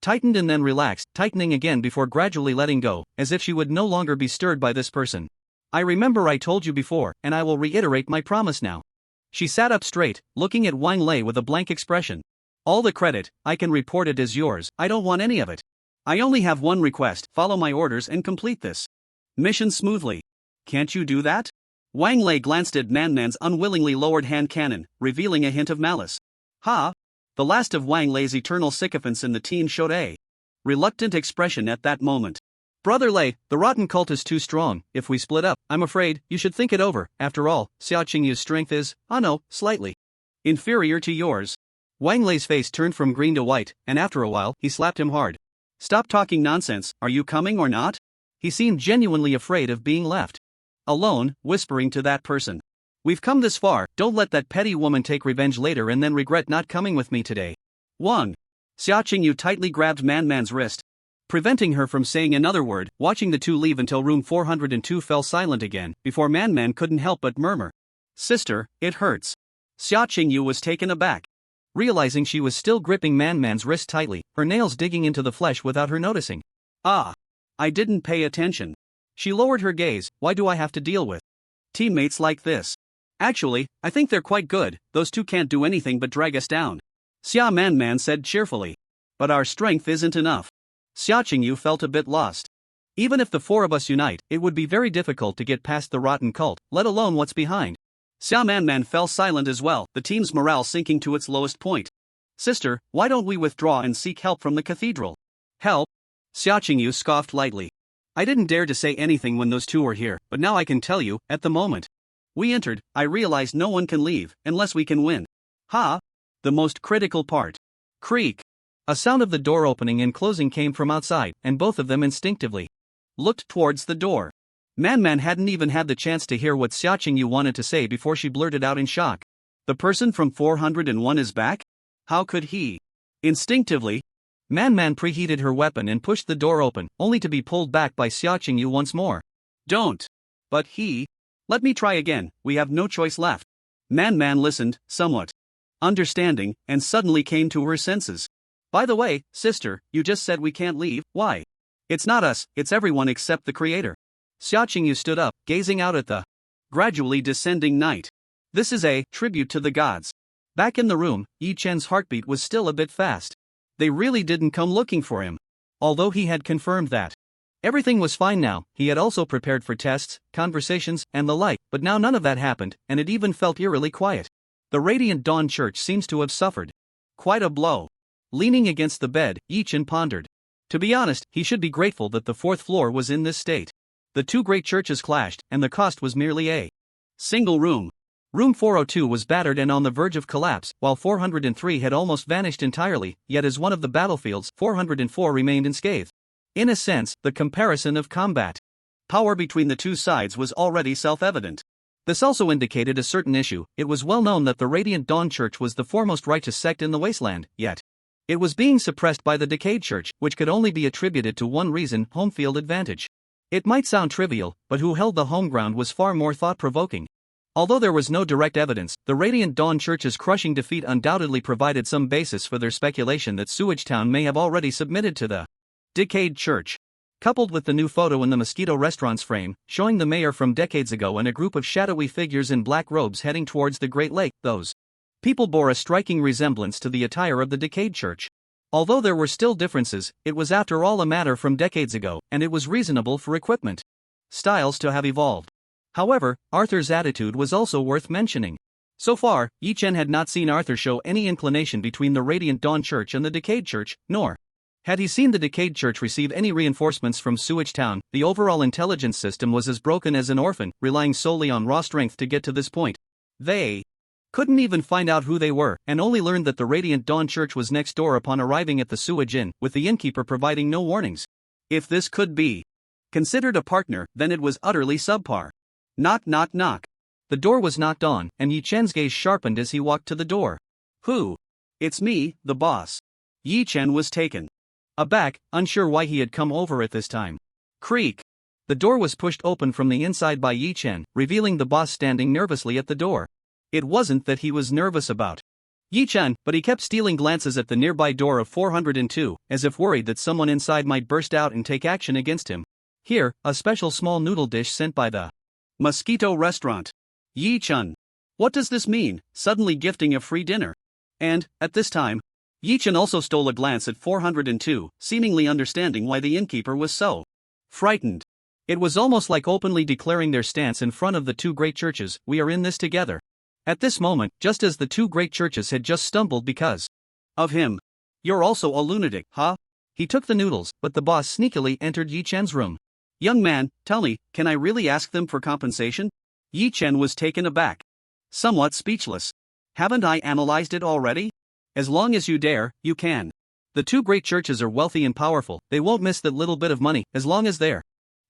tightened and then relaxed, tightening again before gradually letting go, as if she would no longer be stirred by this person. I remember I told you before, and I will reiterate my promise now. She sat up straight, looking at Wang Lei with a blank expression. All the credit, I can report it as yours, I don't want any of it. I only have one request, follow my orders and complete this mission smoothly. Can't you do that? Wang Lei glanced at Manman's unwillingly lowered hand cannon, revealing a hint of malice. Ha! The last of Wang Lei's eternal sycophants in the team showed a reluctant expression at that moment. Brother Lei, the rotten cult is too strong. If we split up, I'm afraid you should think it over. After all, Xiao Qingyu's strength is, slightly inferior to yours. Wang Lei's face turned from green to white, and after a while, he slapped him hard. Stop talking nonsense, are you coming or not? He seemed genuinely afraid of being left alone, whispering to that person. We've come this far, don't let that petty woman take revenge later and then regret not coming with me today. 1. Xiao Qingyu tightly grabbed Man's wrist, preventing her from saying another word, watching the two leave until room 402 fell silent again, before Man couldn't help but murmur. Sister, it hurts. Xiao Qingyu was taken aback, realizing she was still gripping Man's wrist tightly, her nails digging into the flesh without her noticing. Ah! I didn't pay attention. She lowered her gaze, why do I have to deal with teammates like this? Actually, I think they're quite good, those two can't do anything but drag us down. Xia Man said cheerfully. But our strength isn't enough. Xiao Qingyu felt a bit lost. Even if the four of us unite, it would be very difficult to get past the rotten cult, let alone what's behind. Xia Man fell silent as well, the team's morale sinking to its lowest point. Sister, why don't we withdraw and seek help from the cathedral? Help? Xiao Qingyu scoffed lightly. I didn't dare to say anything when those two were here, but now I can tell you, at the moment we entered, I realized no one can leave, unless we can win. Ha! The most critical part. Creak. A sound of the door opening and closing came from outside, and both of them instinctively looked towards the door. Man hadn't even had the chance to hear what Xiao Qingyu wanted to say before she blurted out in shock. The person from 401 is back? How could he? Instinctively, Man preheated her weapon and pushed the door open, only to be pulled back by Xiao Qingyu once more. Don't. But he. Let me try again, we have no choice left. Man listened, somewhat understanding, and suddenly came to her senses. By the way, sister, you just said we can't leave, why? It's not us, it's everyone except the creator. Xiao Qingyu stood up, gazing out at the gradually descending night. This is a tribute to the gods. Back in the room, Yi Chen's heartbeat was still a bit fast. They really didn't come looking for him. Although he had confirmed that everything was fine now, he had also prepared for tests, conversations, and the like, but now none of that happened, and it even felt eerily quiet. The Radiant Dawn Church seems to have suffered quite a blow. Leaning against the bed, Yi Chen pondered. To be honest, he should be grateful that the fourth floor was in this state. The two great churches clashed, and the cost was merely a single room. Room 402 was battered and on the verge of collapse, while 403 had almost vanished entirely, yet as one of the battlefields, 404 remained unscathed. In a sense, the comparison of combat power between the two sides was already self-evident. This also indicated a certain issue. It was well known that the Radiant Dawn Church was the foremost righteous sect in the wasteland, yet it was being suppressed by the Decayed Church, which could only be attributed to one reason: home field advantage. It might sound trivial, but who held the home ground was far more thought-provoking. Although there was no direct evidence, the Radiant Dawn Church's crushing defeat undoubtedly provided some basis for their speculation that Sewage Town may have already submitted to the Decayed Church. Coupled with the new photo in the Mosquito Restaurant's frame, showing the mayor from decades ago and a group of shadowy figures in black robes heading towards the Great Lake, those people bore a striking resemblance to the attire of the Decayed Church. Although there were still differences, it was after all a matter from decades ago, and it was reasonable for equipment styles to have evolved. However, Arthur's attitude was also worth mentioning. So far, Yi Chen had not seen Arthur show any inclination between the Radiant Dawn Church and the Decayed Church, nor had he seen the Decayed Church receive any reinforcements from Sewage Town. The overall intelligence system was as broken as an orphan, relying solely on raw strength to get to this point. They couldn't even find out who they were, and only learned that the Radiant Dawn Church was next door upon arriving at the Sewage Inn, with the innkeeper providing no warnings. If this could be considered a partner, then it was utterly subpar. Knock knock knock. The door was knocked on, and Yi Chen's gaze sharpened as he walked to the door. Who? It's me, the boss. Yi Chen was taken aback, unsure why he had come over at this time. Creak. The door was pushed open from the inside by Yi Chen, revealing the boss standing nervously at the door. It wasn't that he was nervous about Yi Chen, but he kept stealing glances at the nearby door of 402, as if worried that someone inside might burst out and take action against him. Here, a special small noodle dish sent by the Mosquito Restaurant. Yi Chen. What does this mean, suddenly gifting a free dinner? And, at this time, Yi-chan also stole a glance at 402, seemingly understanding why the innkeeper was so frightened. It was almost like openly declaring their stance in front of the two great churches, we are in this together. At this moment, just as the two great churches had just stumbled because of him. You're also a lunatic, huh? He took the noodles, but the boss sneakily entered Yi-chan's room. Young man, tell me, can I really ask them for compensation? Yi-chan was taken aback. Somewhat speechless. Haven't I analyzed it already? As long as you dare, you can. The two great churches are wealthy and powerful, they won't miss that little bit of money, as long as they're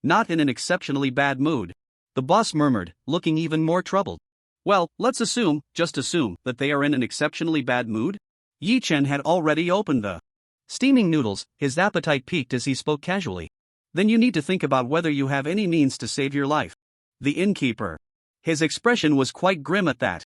not in an exceptionally bad mood. The boss murmured, looking even more troubled. Well, let's just assume, that they are in an exceptionally bad mood? Yi-chan had already opened the steaming noodles, his appetite peaked as he spoke casually. Then you need to think about whether you have any means to save your life. The innkeeper. His expression was quite grim at that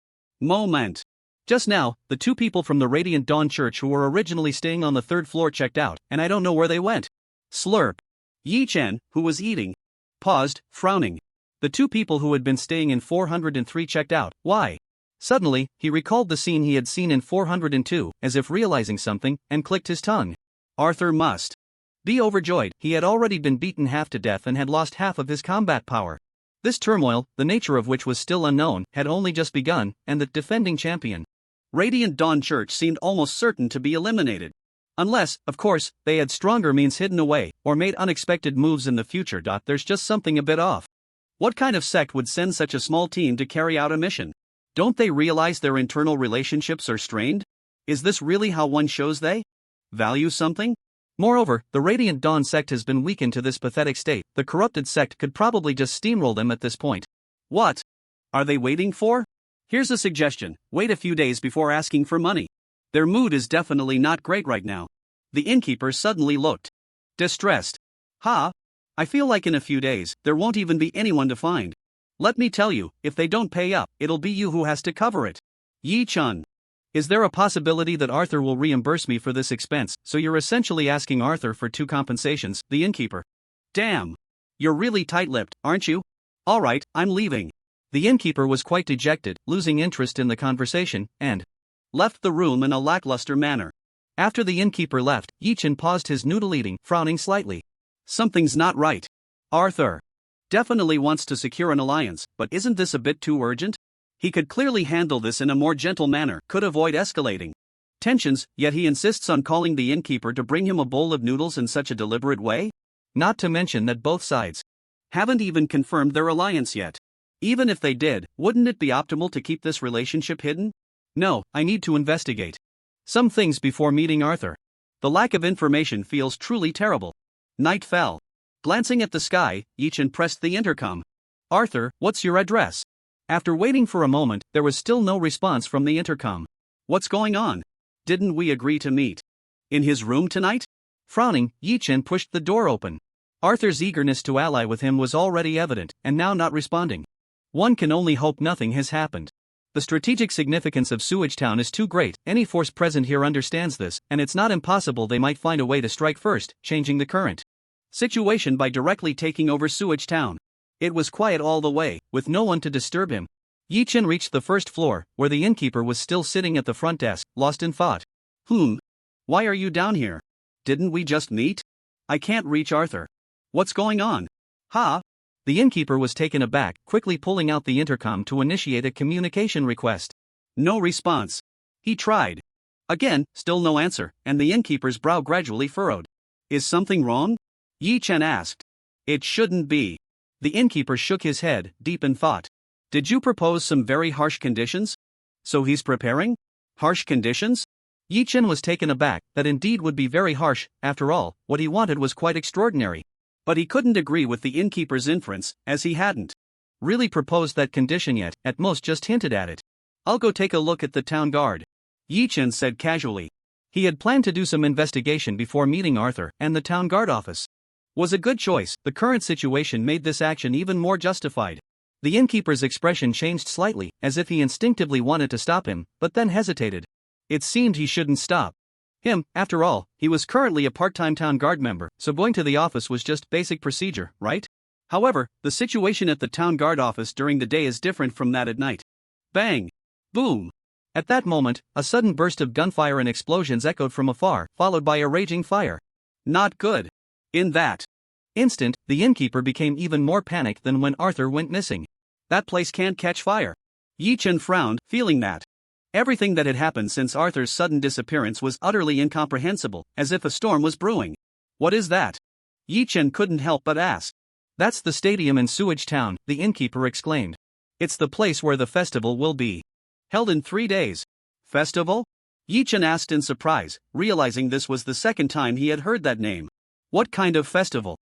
moment. Just now, the two people from the Radiant Dawn Church who were originally staying on the third floor checked out, and I don't know where they went. Slurp. Yi-chan, who was eating, paused, frowning. The two people who had been staying in 403 checked out, why? Suddenly, he recalled the scene he had seen in 402, as if realizing something, and clicked his tongue. Arthur must be overjoyed, he had already been beaten half to death and had lost half of his combat power. This turmoil, the nature of which was still unknown, had only just begun, and the defending champion, Radiant Dawn Church, seemed almost certain to be eliminated. Unless, of course, they had stronger means hidden away, or made unexpected moves in the future. There's just something a bit off. What kind of sect would send such a small team to carry out a mission? Don't they realize their internal relationships are strained? Is this really how one shows they value something? Moreover, the Radiant Dawn sect has been weakened to this pathetic state, the corrupted sect could probably just steamroll them at this point. What are they waiting for? Here's a suggestion, wait a few days before asking for money. Their mood is definitely not great right now. The innkeeper suddenly looked distressed. I feel like in a few days, there won't even be anyone to find. Let me tell you, if they don't pay up, it'll be you who has to cover it. Yi-chan. Is there a possibility that Arthur will reimburse me for this expense? So you're essentially asking Arthur for two compensations, the innkeeper. Damn. You're really tight-lipped, aren't you? Alright, I'm leaving. The innkeeper was quite dejected, losing interest in the conversation, and left the room in a lackluster manner. After the innkeeper left, Yi-chan paused his noodle eating, frowning slightly. Something's not right. Arthur definitely wants to secure an alliance, but isn't this a bit too urgent? He could clearly handle this in a more gentle manner, could avoid escalating tensions, yet he insists on calling the innkeeper to bring him a bowl of noodles in such a deliberate way? Not to mention that both sides haven't even confirmed their alliance yet. Even if they did, wouldn't it be optimal to keep this relationship hidden? No, I need to investigate some things before meeting Arthur. The lack of information feels truly terrible. Night fell. Glancing at the sky, Yi-chan pressed the intercom. Arthur, what's your address? After waiting for a moment, there was still no response from the intercom. What's going on? Didn't we agree to meet in his room tonight? Frowning, Yi-chan pushed the door open. Arthur's eagerness to ally with him was already evident, and now not responding. One can only hope nothing has happened. The strategic significance of Sewage Town is too great, any force present here understands this, and it's not impossible they might find a way to strike first, changing the current situation by directly taking over Sewage Town. It was quiet all the way, with no one to disturb him. Yi-chan reached the first floor, where the innkeeper was still sitting at the front desk, lost in thought. Why are you down here? Didn't we just meet? I can't reach Arthur. What's going on? The innkeeper was taken aback, quickly pulling out the intercom to initiate a communication request. No response. He tried again, still no answer, and the innkeeper's brow gradually furrowed. Is something wrong? Yi-chan asked. It shouldn't be. The innkeeper shook his head, deep in thought. Did you propose some very harsh conditions? So he's preparing? Harsh conditions? Yi-chan was taken aback, that indeed would be very harsh, after all, what he wanted was quite extraordinary. But he couldn't agree with the innkeeper's inference, as he hadn't really proposed that condition yet, at most just hinted at it. I'll go take a look at the town guard, Yi-chan said casually. He had planned to do some investigation before meeting Arthur, and the town guard office was a good choice. The current situation made this action even more justified. The innkeeper's expression changed slightly, as if he instinctively wanted to stop him, but then hesitated. It seemed he shouldn't stop him. After all, he was currently a part-time town guard member, so going to the office was just basic procedure, right? However, the situation at the town guard office during the day is different from that at night. Bang! Boom! At that moment, a sudden burst of gunfire and explosions echoed from afar, followed by a raging fire. Not good. In that instant, the innkeeper became even more panicked than when Arthur went missing. That place can't catch fire. Yi Chen frowned, feeling that everything that had happened since Arthur's sudden disappearance was utterly incomprehensible, as if a storm was brewing. What is that? Yi Chen couldn't help but ask. That's the stadium in Sewage Town, the innkeeper exclaimed. It's the place where the festival will be. Held in 3 days. Festival? Yi Chen asked in surprise, realizing this was the second time he had heard that name. What kind of festival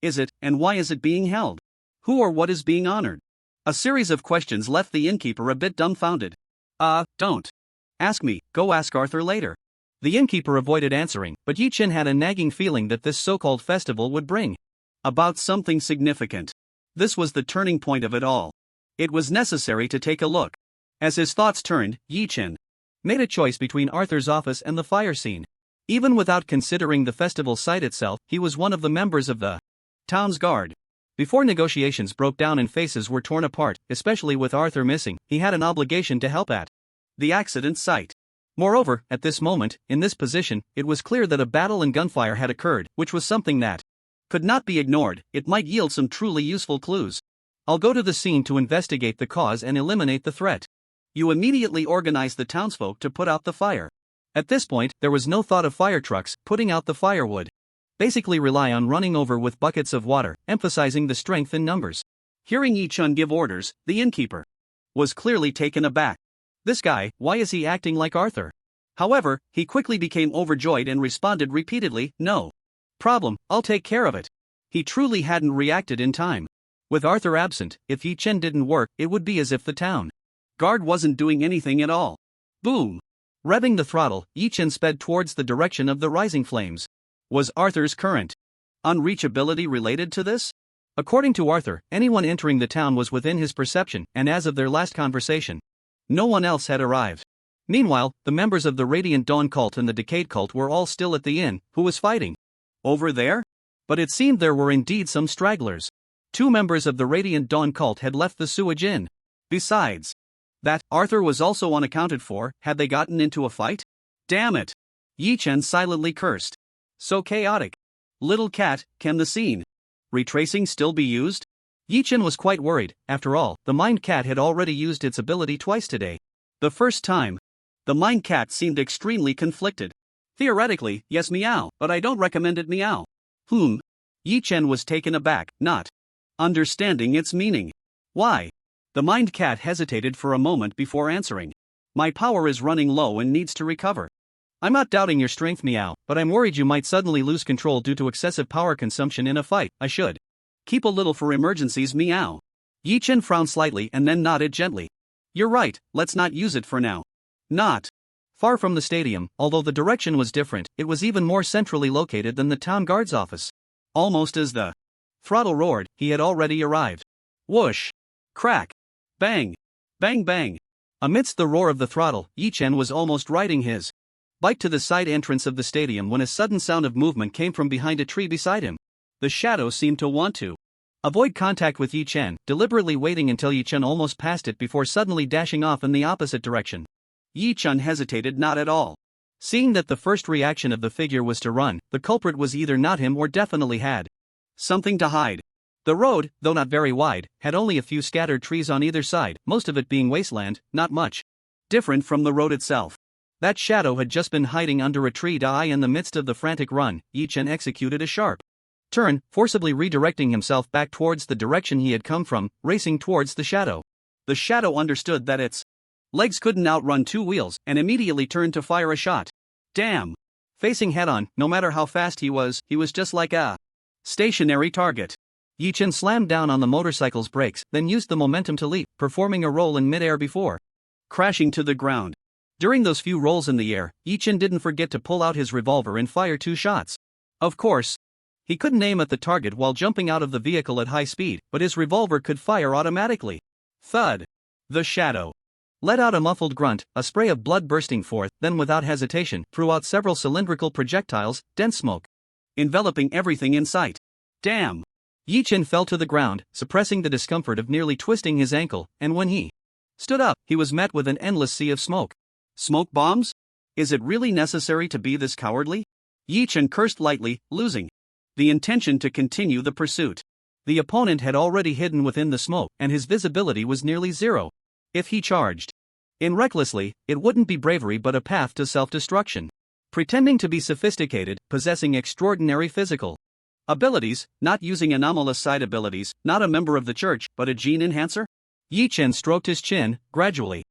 is it, and why is it being held? Who or what is being honored? A series of questions left the innkeeper a bit dumbfounded. Don't ask me, go ask Arthur later. The innkeeper avoided answering, but Yi Chen had a nagging feeling that this so-called festival would bring about something significant. This was the turning point of it all. It was necessary to take a look. As his thoughts turned, Yi Chen made a choice between Arthur's office and the fire scene. Even without considering the festival site itself, he was one of the members of the town's guard. Before negotiations broke down and faces were torn apart, especially with Arthur missing, he had an obligation to help at the accident site. Moreover, at this moment, in this position, it was clear that a battle and gunfire had occurred, which was something that could not be ignored. It might yield some truly useful clues. I'll go to the scene to investigate the cause and eliminate the threat. You immediately organized the townsfolk to put out the fire. At this point, there was no thought of fire trucks putting out the firewood. Basically rely on running over with buckets of water, emphasizing the strength in numbers. Hearing Yi Chen give orders, the innkeeper was clearly taken aback. This guy, why is he acting like Arthur? However, he quickly became overjoyed and responded repeatedly, no problem, I'll take care of it. He truly hadn't reacted in time. With Arthur absent, if Yi Chen didn't work, it would be as if the town guard wasn't doing anything at all. Boom! Revving the throttle, Yi Chen sped towards the direction of the rising flames. Was Arthur's current unreachability related to this? According to Arthur, anyone entering the town was within his perception, and as of their last conversation, no one else had arrived. Meanwhile, the members of the Radiant Dawn cult and the Decayed cult were all still at the inn. Who was fighting? Over there? But it seemed there were indeed some stragglers. 2 members of the Radiant Dawn cult had left the Sewage Inn. Besides that, Arthur was also unaccounted for. Had they gotten into a fight? Damn it! Yi Chen silently cursed. So chaotic. Little cat, can the scene retracing still be used? Yi Chen was quite worried. After all, the Mind Cat had already used its ability twice today. The first time, the Mind Cat seemed extremely conflicted. Theoretically, yes meow, but I don't recommend it meow. Yi Chen was taken aback, not understanding its meaning. Why? The Mind Cat hesitated for a moment before answering. My power is running low and needs to recover. I'm not doubting your strength meow, but I'm worried you might suddenly lose control due to excessive power consumption in a fight. I should keep a little for emergencies meow. Yi Chen frowned slightly and then nodded gently. You're right, let's not use it for now. Not far from the stadium, although the direction was different, it was even more centrally located than the town guard's office. Almost as the throttle roared, he had already arrived. Whoosh! Crack! Bang! Bang bang! Amidst the roar of the throttle, Yi Chen was almost riding his bike to the side entrance of the stadium when a sudden sound of movement came from behind a tree beside him. The shadow seemed to want to avoid contact with Yi Chen, deliberately waiting until Yi Chen almost passed it before suddenly dashing off in the opposite direction. Yi Chen hesitated not at all. Seeing that the first reaction of the figure was to run, the culprit was either not him or definitely had something to hide. The road, though not very wide, had only a few scattered trees on either side, most of it being wasteland, not much different from the road itself. That shadow had just been hiding under a tree. In the midst of the frantic run, Yi Chen executed a sharp turn, forcibly redirecting himself back towards the direction he had come from, racing towards the shadow. The shadow understood that its legs couldn't outrun 2 wheels and immediately turned to fire a shot. Damn! Facing head-on, no matter how fast he was just like a stationary target. Yi Chen slammed down on the motorcycle's brakes, then used the momentum to leap, performing a roll in midair before crashing to the ground. During those few rolls in the air, Yi Chen didn't forget to pull out his revolver and fire 2 shots. Of course, he couldn't aim at the target while jumping out of the vehicle at high speed, but his revolver could fire automatically. Thud! The shadow let out a muffled grunt, a spray of blood bursting forth, then without hesitation, threw out several cylindrical projectiles, dense smoke enveloping everything in sight. Damn! Yi Chen fell to the ground, suppressing the discomfort of nearly twisting his ankle, and when he stood up, he was met with an endless sea of smoke. Smoke bombs? Is it really necessary to be this cowardly? Yi Chen cursed lightly, losing the intention to continue the pursuit. The opponent had already hidden within the smoke, and his visibility was nearly zero. If he charged in recklessly, it wouldn't be bravery but a path to self-destruction. Pretending to be sophisticated, possessing extraordinary physical abilities, not using anomalous side abilities, not a member of the church, but a gene enhancer? Yi Chen stroked his chin, gradually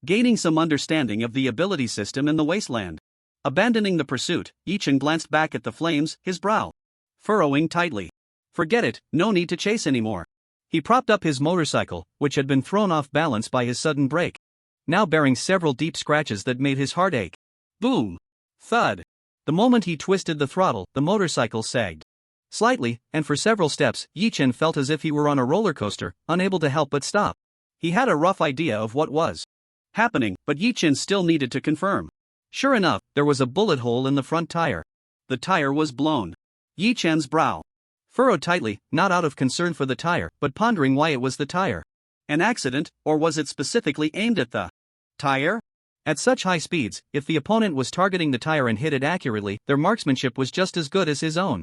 gaining some understanding of the ability system in the wasteland. Abandoning the pursuit, Yi Chen glanced back at the flames, his brow furrowing tightly. Forget it, no need to chase anymore. He propped up his motorcycle, which had been thrown off balance by his sudden brake, now bearing several deep scratches that made his heart ache. Boom! Thud! The moment he twisted the throttle, the motorcycle sagged slightly, and for several steps, Yi Chen felt as if he were on a roller coaster, unable to help but stop. He had a rough idea of what was happening, but Yi Chen still needed to confirm. Sure enough, there was a bullet hole in the front tire. The tire was blown. Yi Chen's brow furrowed tightly, not out of concern for the tire, but pondering why it was the tire. An accident, or was it specifically aimed at the tire? At such high speeds, if the opponent was targeting the tire and hit it accurately, their marksmanship was just as good as his own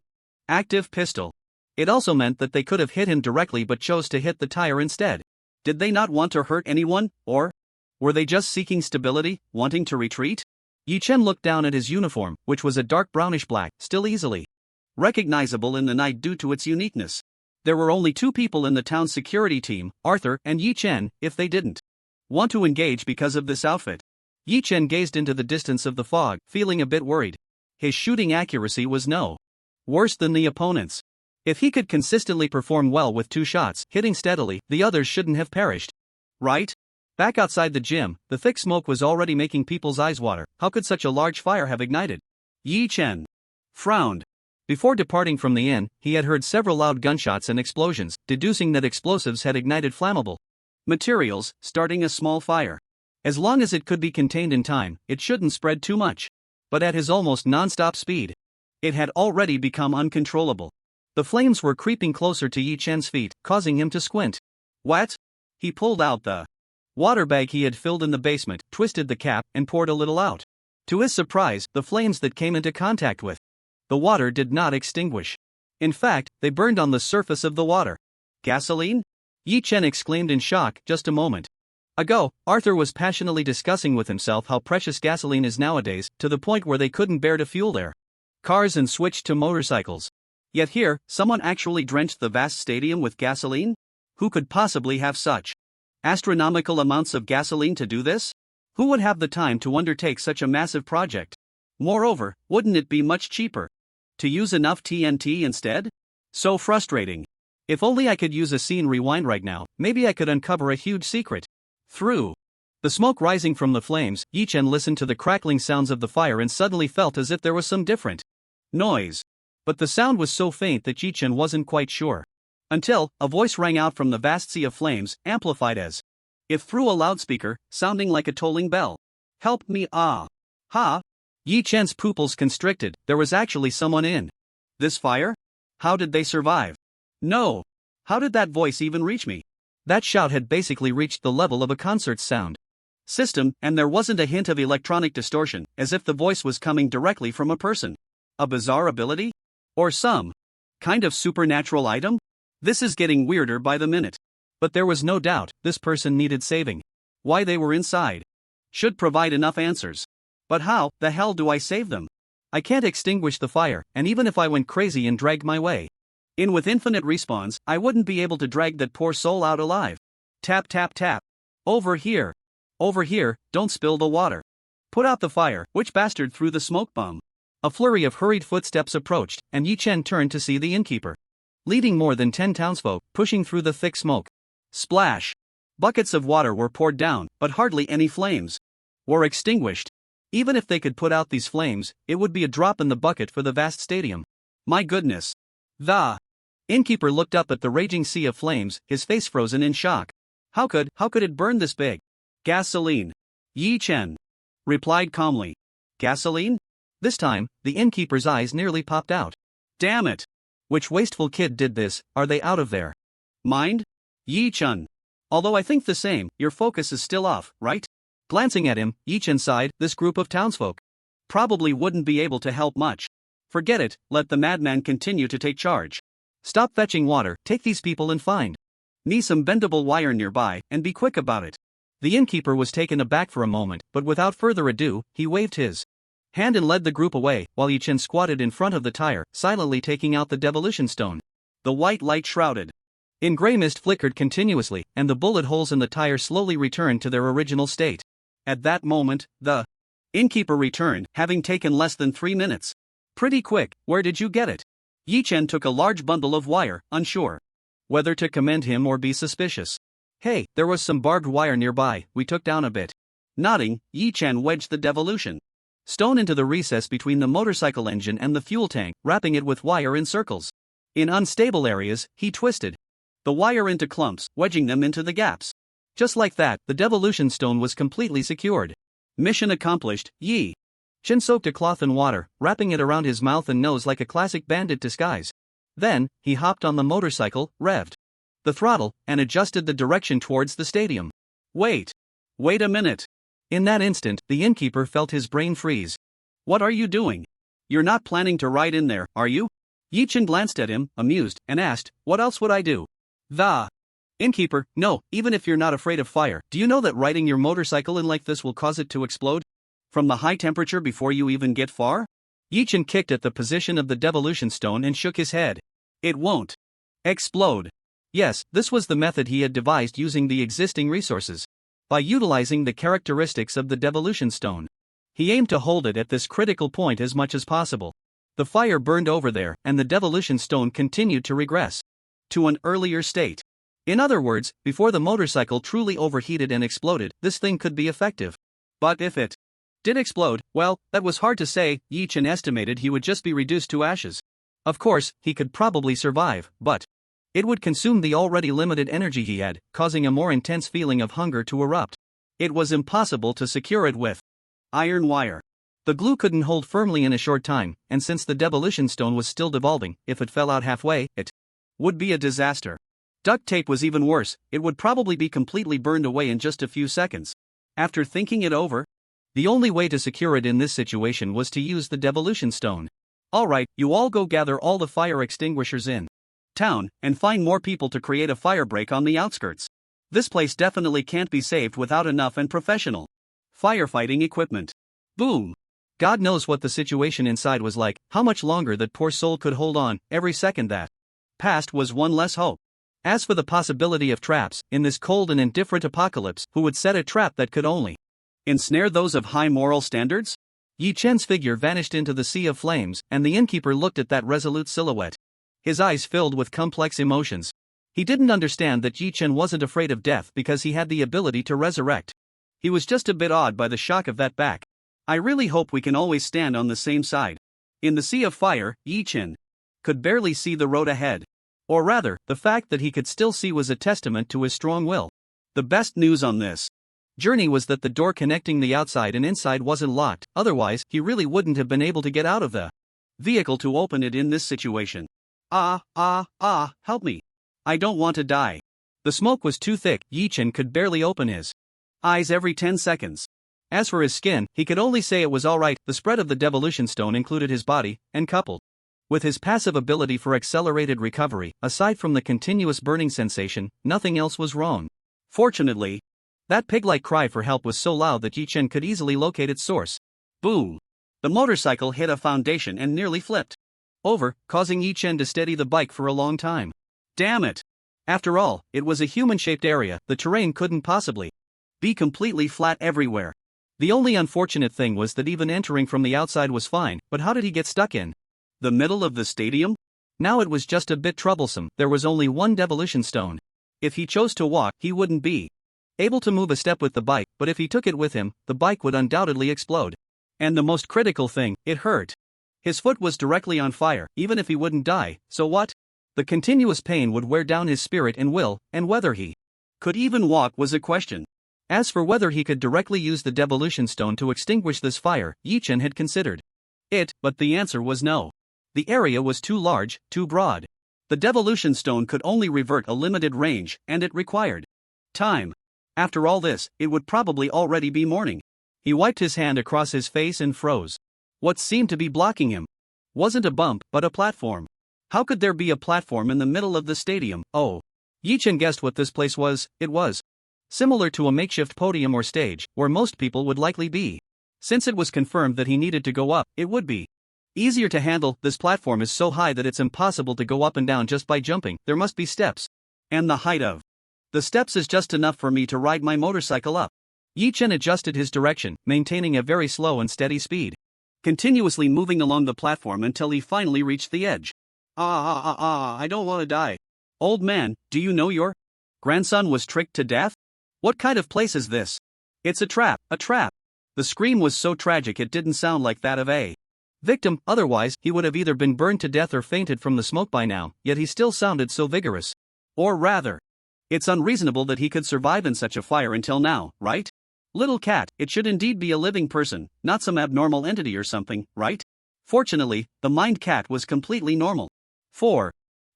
active pistol. It also meant that they could have hit him directly but chose to hit the tire instead. Did they not want to hurt anyone, or were they just seeking stability, wanting to retreat? Yi Chen looked down at his uniform, which was a dark brownish black, still easily recognizable in the night due to its uniqueness. There were only two people in the town's security team, Arthur and Yi Chen, if they didn't want to engage because of this outfit. Yi Chen gazed into the distance of the fog, feeling a bit worried. His shooting accuracy was no worse than the opponent's. If he could consistently perform well with 2 shots, hitting steadily, the others shouldn't have perished. Right? Back outside the gym, the thick smoke was already making people's eyes water. How could such a large fire have ignited? Yi Chen frowned. Before departing from the inn, he had heard several loud gunshots and explosions, deducing that explosives had ignited flammable materials, starting a small fire. As long as it could be contained in time, it shouldn't spread too much. But at his almost non-stop speed, it had already become uncontrollable. The flames were creeping closer to Yi Chen's feet, causing him to squint. What? He pulled out the water bag he had filled in the basement, twisted the cap, and poured a little out. To his surprise, the flames that came into contact with the water did not extinguish. In fact, they burned on the surface of the water. Gasoline? Yi Chen exclaimed in shock just a moment ago. Arthur was passionately discussing with himself how precious gasoline is nowadays, to the point where they couldn't bear to fuel their cars and switched to motorcycles. Yet here, someone actually drenched the vast stadium with gasoline? Who could possibly have such astronomical amounts of gasoline to do this? Who would have the time to undertake such a massive project? Moreover, wouldn't it be much cheaper to use enough TNT instead? So frustrating. If only I could use a scene rewind right now, maybe I could uncover a huge secret. Through the smoke rising from the flames, Yi Chen listened to the crackling sounds of the fire and suddenly felt as if there was some different noise. But the sound was so faint that Yi Chen wasn't quite sure. Until, a voice rang out from the vast sea of flames, amplified as if through a loudspeaker, sounding like a tolling bell. Help me, ah. Ha? Yi Chen's pupils constricted. There was actually someone in this fire? How did they survive? No. How did that voice even reach me? That shout had basically reached the level of a concert's sound system, and there wasn't a hint of electronic distortion, as if the voice was coming directly from a person. A bizarre ability? Or some kind of supernatural item? This is getting weirder by the minute. But there was no doubt, this person needed saving. Why they were inside should provide enough answers. But how the hell do I save them? I can't extinguish the fire, and even if I went crazy and dragged my way in with infinite respawns, I wouldn't be able to drag that poor soul out alive. Tap tap tap. Over here. Over here, don't spill the water. Put out the fire. Which bastard threw the smoke bomb? A flurry of hurried footsteps approached, and Yi Chen turned to see the innkeeper leading more than 10 townsfolk, pushing through the thick smoke. Splash! Buckets of water were poured down, but hardly any flames were extinguished. Even if they could put out these flames, it would be a drop in the bucket for the vast stadium. My goodness. The innkeeper looked up at the raging sea of flames, his face frozen in shock. How could it burn this big? Gasoline. Yi Chen replied calmly. Gasoline? This time, the innkeeper's eyes nearly popped out. Damn it! Which wasteful kid did this? Are they out of their mind? Yi Chen Although I think the same, your focus is still off, right? Glancing at him, Yi-Chen sighed, this group of townsfolk probably wouldn't be able to help much. Forget it, let the madman continue to take charge. Stop fetching water, take these people and find me some bendable wire nearby, and be quick about it. The innkeeper was taken aback for a moment, but without further ado, he waved his hand and led the group away, while Yi-Chen squatted in front of the tire, silently taking out the devolution stone. The white light shrouded in gray mist flickered continuously, and the bullet holes in the tire slowly returned to their original state. At that moment, the innkeeper returned, having taken less than 3 minutes. Pretty quick, where did you get it? Yi-Chen took a large bundle of wire, unsure whether to commend him or be suspicious. Hey, there was some barbed wire nearby, we took down a bit. Nodding, Yi-Chen wedged the devolution stone into the recess between the motorcycle engine and the fuel tank, wrapping it with wire in circles. In unstable areas, he twisted the wire into clumps, wedging them into the gaps. Just like that, the devolution stone was completely secured. Mission accomplished, Yi-Chen soaked a cloth in water, wrapping it around his mouth and nose like a classic bandit disguise. Then, he hopped on the motorcycle, revved the throttle, and adjusted the direction towards the stadium. Wait a minute. In that instant, the innkeeper felt his brain freeze. What are you doing? You're not planning to ride in there, are you? Yi-Chen glanced at him, amused, and asked, what else would I do? The innkeeper, no, even if you're not afraid of fire, do you know that riding your motorcycle in like this will cause it to explode? From the high temperature before you even get far? Yi-Chen kicked at the position of the devolution stone and shook his head. It won't explode. Yes, this was the method he had devised using the existing resources. By utilizing the characteristics of the devolution stone, he aimed to hold it at this critical point as much as possible. The fire burned over there, and the devolution stone continued to regress to an earlier state. In other words, before the motorcycle truly overheated and exploded, this thing could be effective. But if it did explode, well, that was hard to say. Yi-Chen estimated he would just be reduced to ashes. Of course, he could probably survive, but it would consume the already limited energy he had, causing a more intense feeling of hunger to erupt. It was impossible to secure it with iron wire. The glue couldn't hold firmly in a short time, and since the devolution stone was still dissolving, if it fell out halfway, it would be a disaster. Duct tape was even worse, it would probably be completely burned away in just a few seconds. After thinking it over, the only way to secure it in this situation was to use the devolution stone. Alright, you all go gather all the fire extinguishers in town, and find more people to create a firebreak on the outskirts. This place definitely can't be saved without enough and professional firefighting equipment. Boom! God knows what the situation inside was like, how much longer that poor soul could hold on. Every second that passed was one less hope. As for the possibility of traps, in this cold and indifferent apocalypse, who would set a trap that could only ensnare those of high moral standards? Yi-Chen's figure vanished into the sea of flames, and the innkeeper looked at that resolute silhouette. His eyes filled with complex emotions. He didn't understand that Yi-Chen wasn't afraid of death because he had the ability to resurrect. He was just a bit awed by the shock of that back. I really hope we can always stand on the same side. In the sea of fire, Yi-Chen could barely see the road ahead. Or rather, the fact that he could still see was a testament to his strong will. The best news on this journey was that the door connecting the outside and inside wasn't locked, otherwise, he really wouldn't have been able to get out of the vehicle to open it in this situation. Help me. I don't want to die. The smoke was too thick, Yi-Chen could barely open his eyes every 10 seconds. As for his skin, he could only say it was alright. The spread of the devolution stone included his body, and coupled with his passive ability for accelerated recovery, aside from the continuous burning sensation, nothing else was wrong. Fortunately, that pig-like cry for help was so loud that Yi-Chen could easily locate its source. Boom! The motorcycle hit a foundation and nearly flipped over, causing Yi-Chen to steady the bike for a long time. Damn it! After all, it was a human-shaped area. The terrain couldn't possibly be completely flat everywhere. The only unfortunate thing was that even entering from the outside was fine, but how did he get stuck in the middle of the stadium? Now it was just a bit troublesome. There was only one devolution stone. If he chose to walk, he wouldn't be able to move a step with the bike, but if he took it with him, the bike would undoubtedly explode. And the most critical thing, it hurt. His foot was directly on fire. Even if he wouldn't die, so what? The continuous pain would wear down his spirit and will, and whether he could even walk was a question. As for whether he could directly use the devolution stone to extinguish this fire, Yi-Chen had considered it, but the answer was no. The area was too large, too broad. The devolution stone could only revert a limited range, and it required Time. After all this, it would probably already be morning. He wiped his hand across his face and froze. What seemed to be blocking him wasn't a bump, but a platform. How could there be a platform in the middle of the stadium? Oh. Yi-Chen guessed what this place was. It was similar to a makeshift podium or stage, where most people would likely be. Since it was confirmed that he needed to go up, it would be easier to handle. This platform is so high that it's impossible to go up and down just by jumping. There must be steps. And the height of the steps is just enough for me to ride my motorcycle up. Yi-Chen adjusted his direction, maintaining a very slow and steady speed, continuously moving along the platform until he finally reached the edge. I don't want to die. Old man, do you know your grandson was tricked to death? What kind of place is this? It's a trap, a trap. The scream was so tragic it didn't sound like that of a victim, otherwise he would have either been burned to death or fainted from the smoke by now, yet he still sounded so vigorous. Or rather, it's unreasonable that he could survive in such a fire until now, right? Little cat, it should indeed be a living person, not some abnormal entity or something, right? Fortunately, the mind cat was completely normal. 4.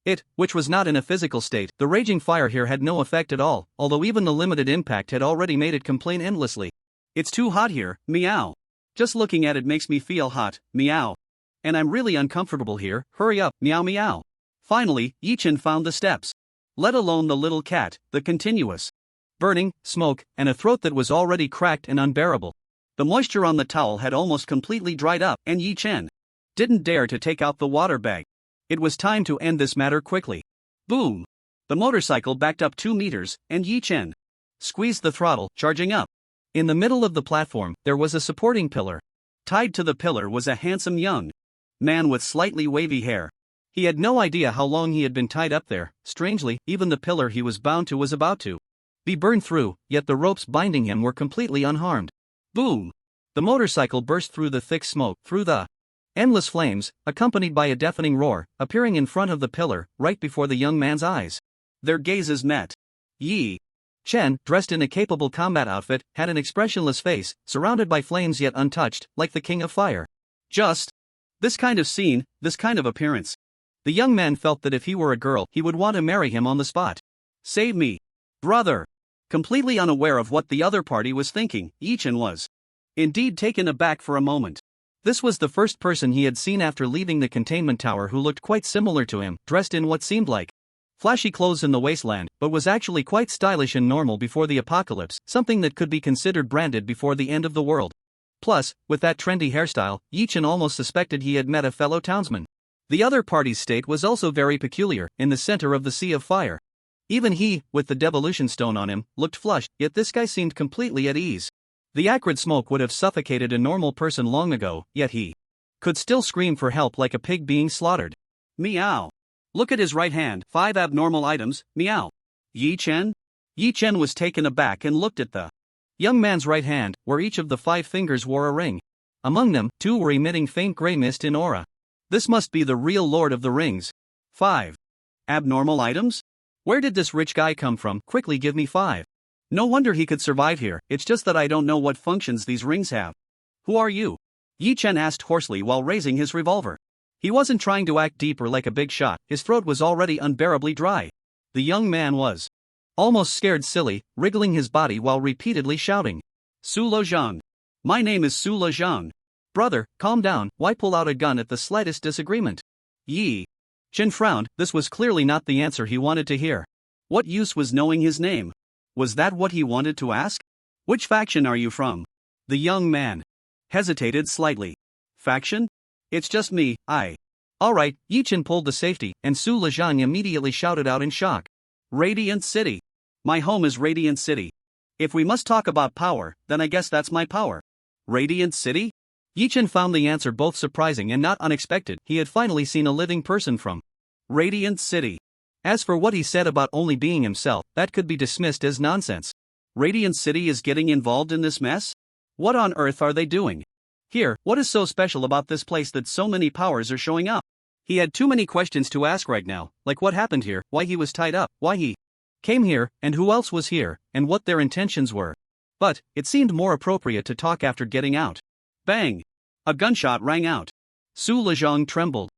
It, which was not in a physical state, the raging fire here had no effect at all, although even the limited impact had already made it complain endlessly. It's too hot here, meow. Just looking at it makes me feel hot, meow. And I'm really uncomfortable here, hurry up, meow meow. Finally, Yi-Chen found the steps. Let alone the little cat, the continuous burning, smoke, and a throat that was already cracked and unbearable. The moisture on the towel had almost completely dried up, and Yi-Chen didn't dare to take out the water bag. It was time to end this matter quickly. Boom! The motorcycle backed up 2 meters, and Yi-Chen squeezed the throttle, charging up. In the middle of the platform, there was a supporting pillar. Tied to the pillar was a handsome young man with slightly wavy hair. He had no idea how long he had been tied up there. Strangely, even the pillar he was bound to was about to be burned through, yet the ropes binding him were completely unharmed. Boom! The motorcycle burst through the thick smoke, through the endless flames, accompanied by a deafening roar, appearing in front of the pillar, right before the young man's eyes. Their gazes met. Yi-Chen, dressed in a capable combat outfit, had an expressionless face, surrounded by flames yet untouched, like the king of fire. Just this kind of scene, this kind of appearance. The young man felt that if he were a girl, he would want to marry him on the spot. Save me, brother! Completely unaware of what the other party was thinking, Yi-Chen was indeed taken aback for a moment. This was the first person he had seen after leaving the containment tower who looked quite similar to him, dressed in what seemed like flashy clothes in the wasteland, but was actually quite stylish and normal before the apocalypse, something that could be considered branded before the end of the world. Plus, with that trendy hairstyle, Yi-Chen almost suspected he had met a fellow townsman. The other party's state was also very peculiar, in the center of the sea of fire. Even he, with the devolution stone on him, looked flushed, yet this guy seemed completely at ease. The acrid smoke would have suffocated a normal person long ago, yet he could still scream for help like a pig being slaughtered. Meow. Look at his right hand, 5 abnormal items, meow. Yi-Chen? Yi-Chen was taken aback and looked at the young man's right hand, where each of the 5 fingers wore a ring. Among them, 2 were emitting faint gray mist in aura. This must be the real Lord of the Rings. 5 abnormal items? Where did this rich guy come from? Quickly give me 5. No wonder he could survive here, it's just that I don't know what functions these rings have. Who are you? Yi-Chen asked hoarsely while raising his revolver. He wasn't trying to act deep or like a big shot, his throat was already unbearably dry. The young man was almost scared silly, wriggling his body while repeatedly shouting. Su Lezhang. My name is Su Lezhang. Brother, calm down, why pull out a gun at the slightest disagreement? Yi-Chen frowned, this was clearly not the answer he wanted to hear. What use was knowing his name? Was that what he wanted to ask? Which faction are you from? The young man hesitated slightly. Faction? It's just me, Alright, Yi-Chen pulled the safety, and Su Lezhang immediately shouted out in shock. Radiant City. My home is Radiant City. If we must talk about power, then I guess that's my power. Radiant City? Yi-Chen found the answer both surprising and not unexpected. He had finally seen a living person from Radiant City. As for what he said about only being himself, that could be dismissed as nonsense. Radiant City is getting involved in this mess? What on earth are they doing here? What is so special about this place that so many powers are showing up? He had too many questions to ask right now, like what happened here, why he was tied up, why he came here, and who else was here, and what their intentions were. But it seemed more appropriate to talk after getting out. Bang! A gunshot rang out. Su Lezhang trembled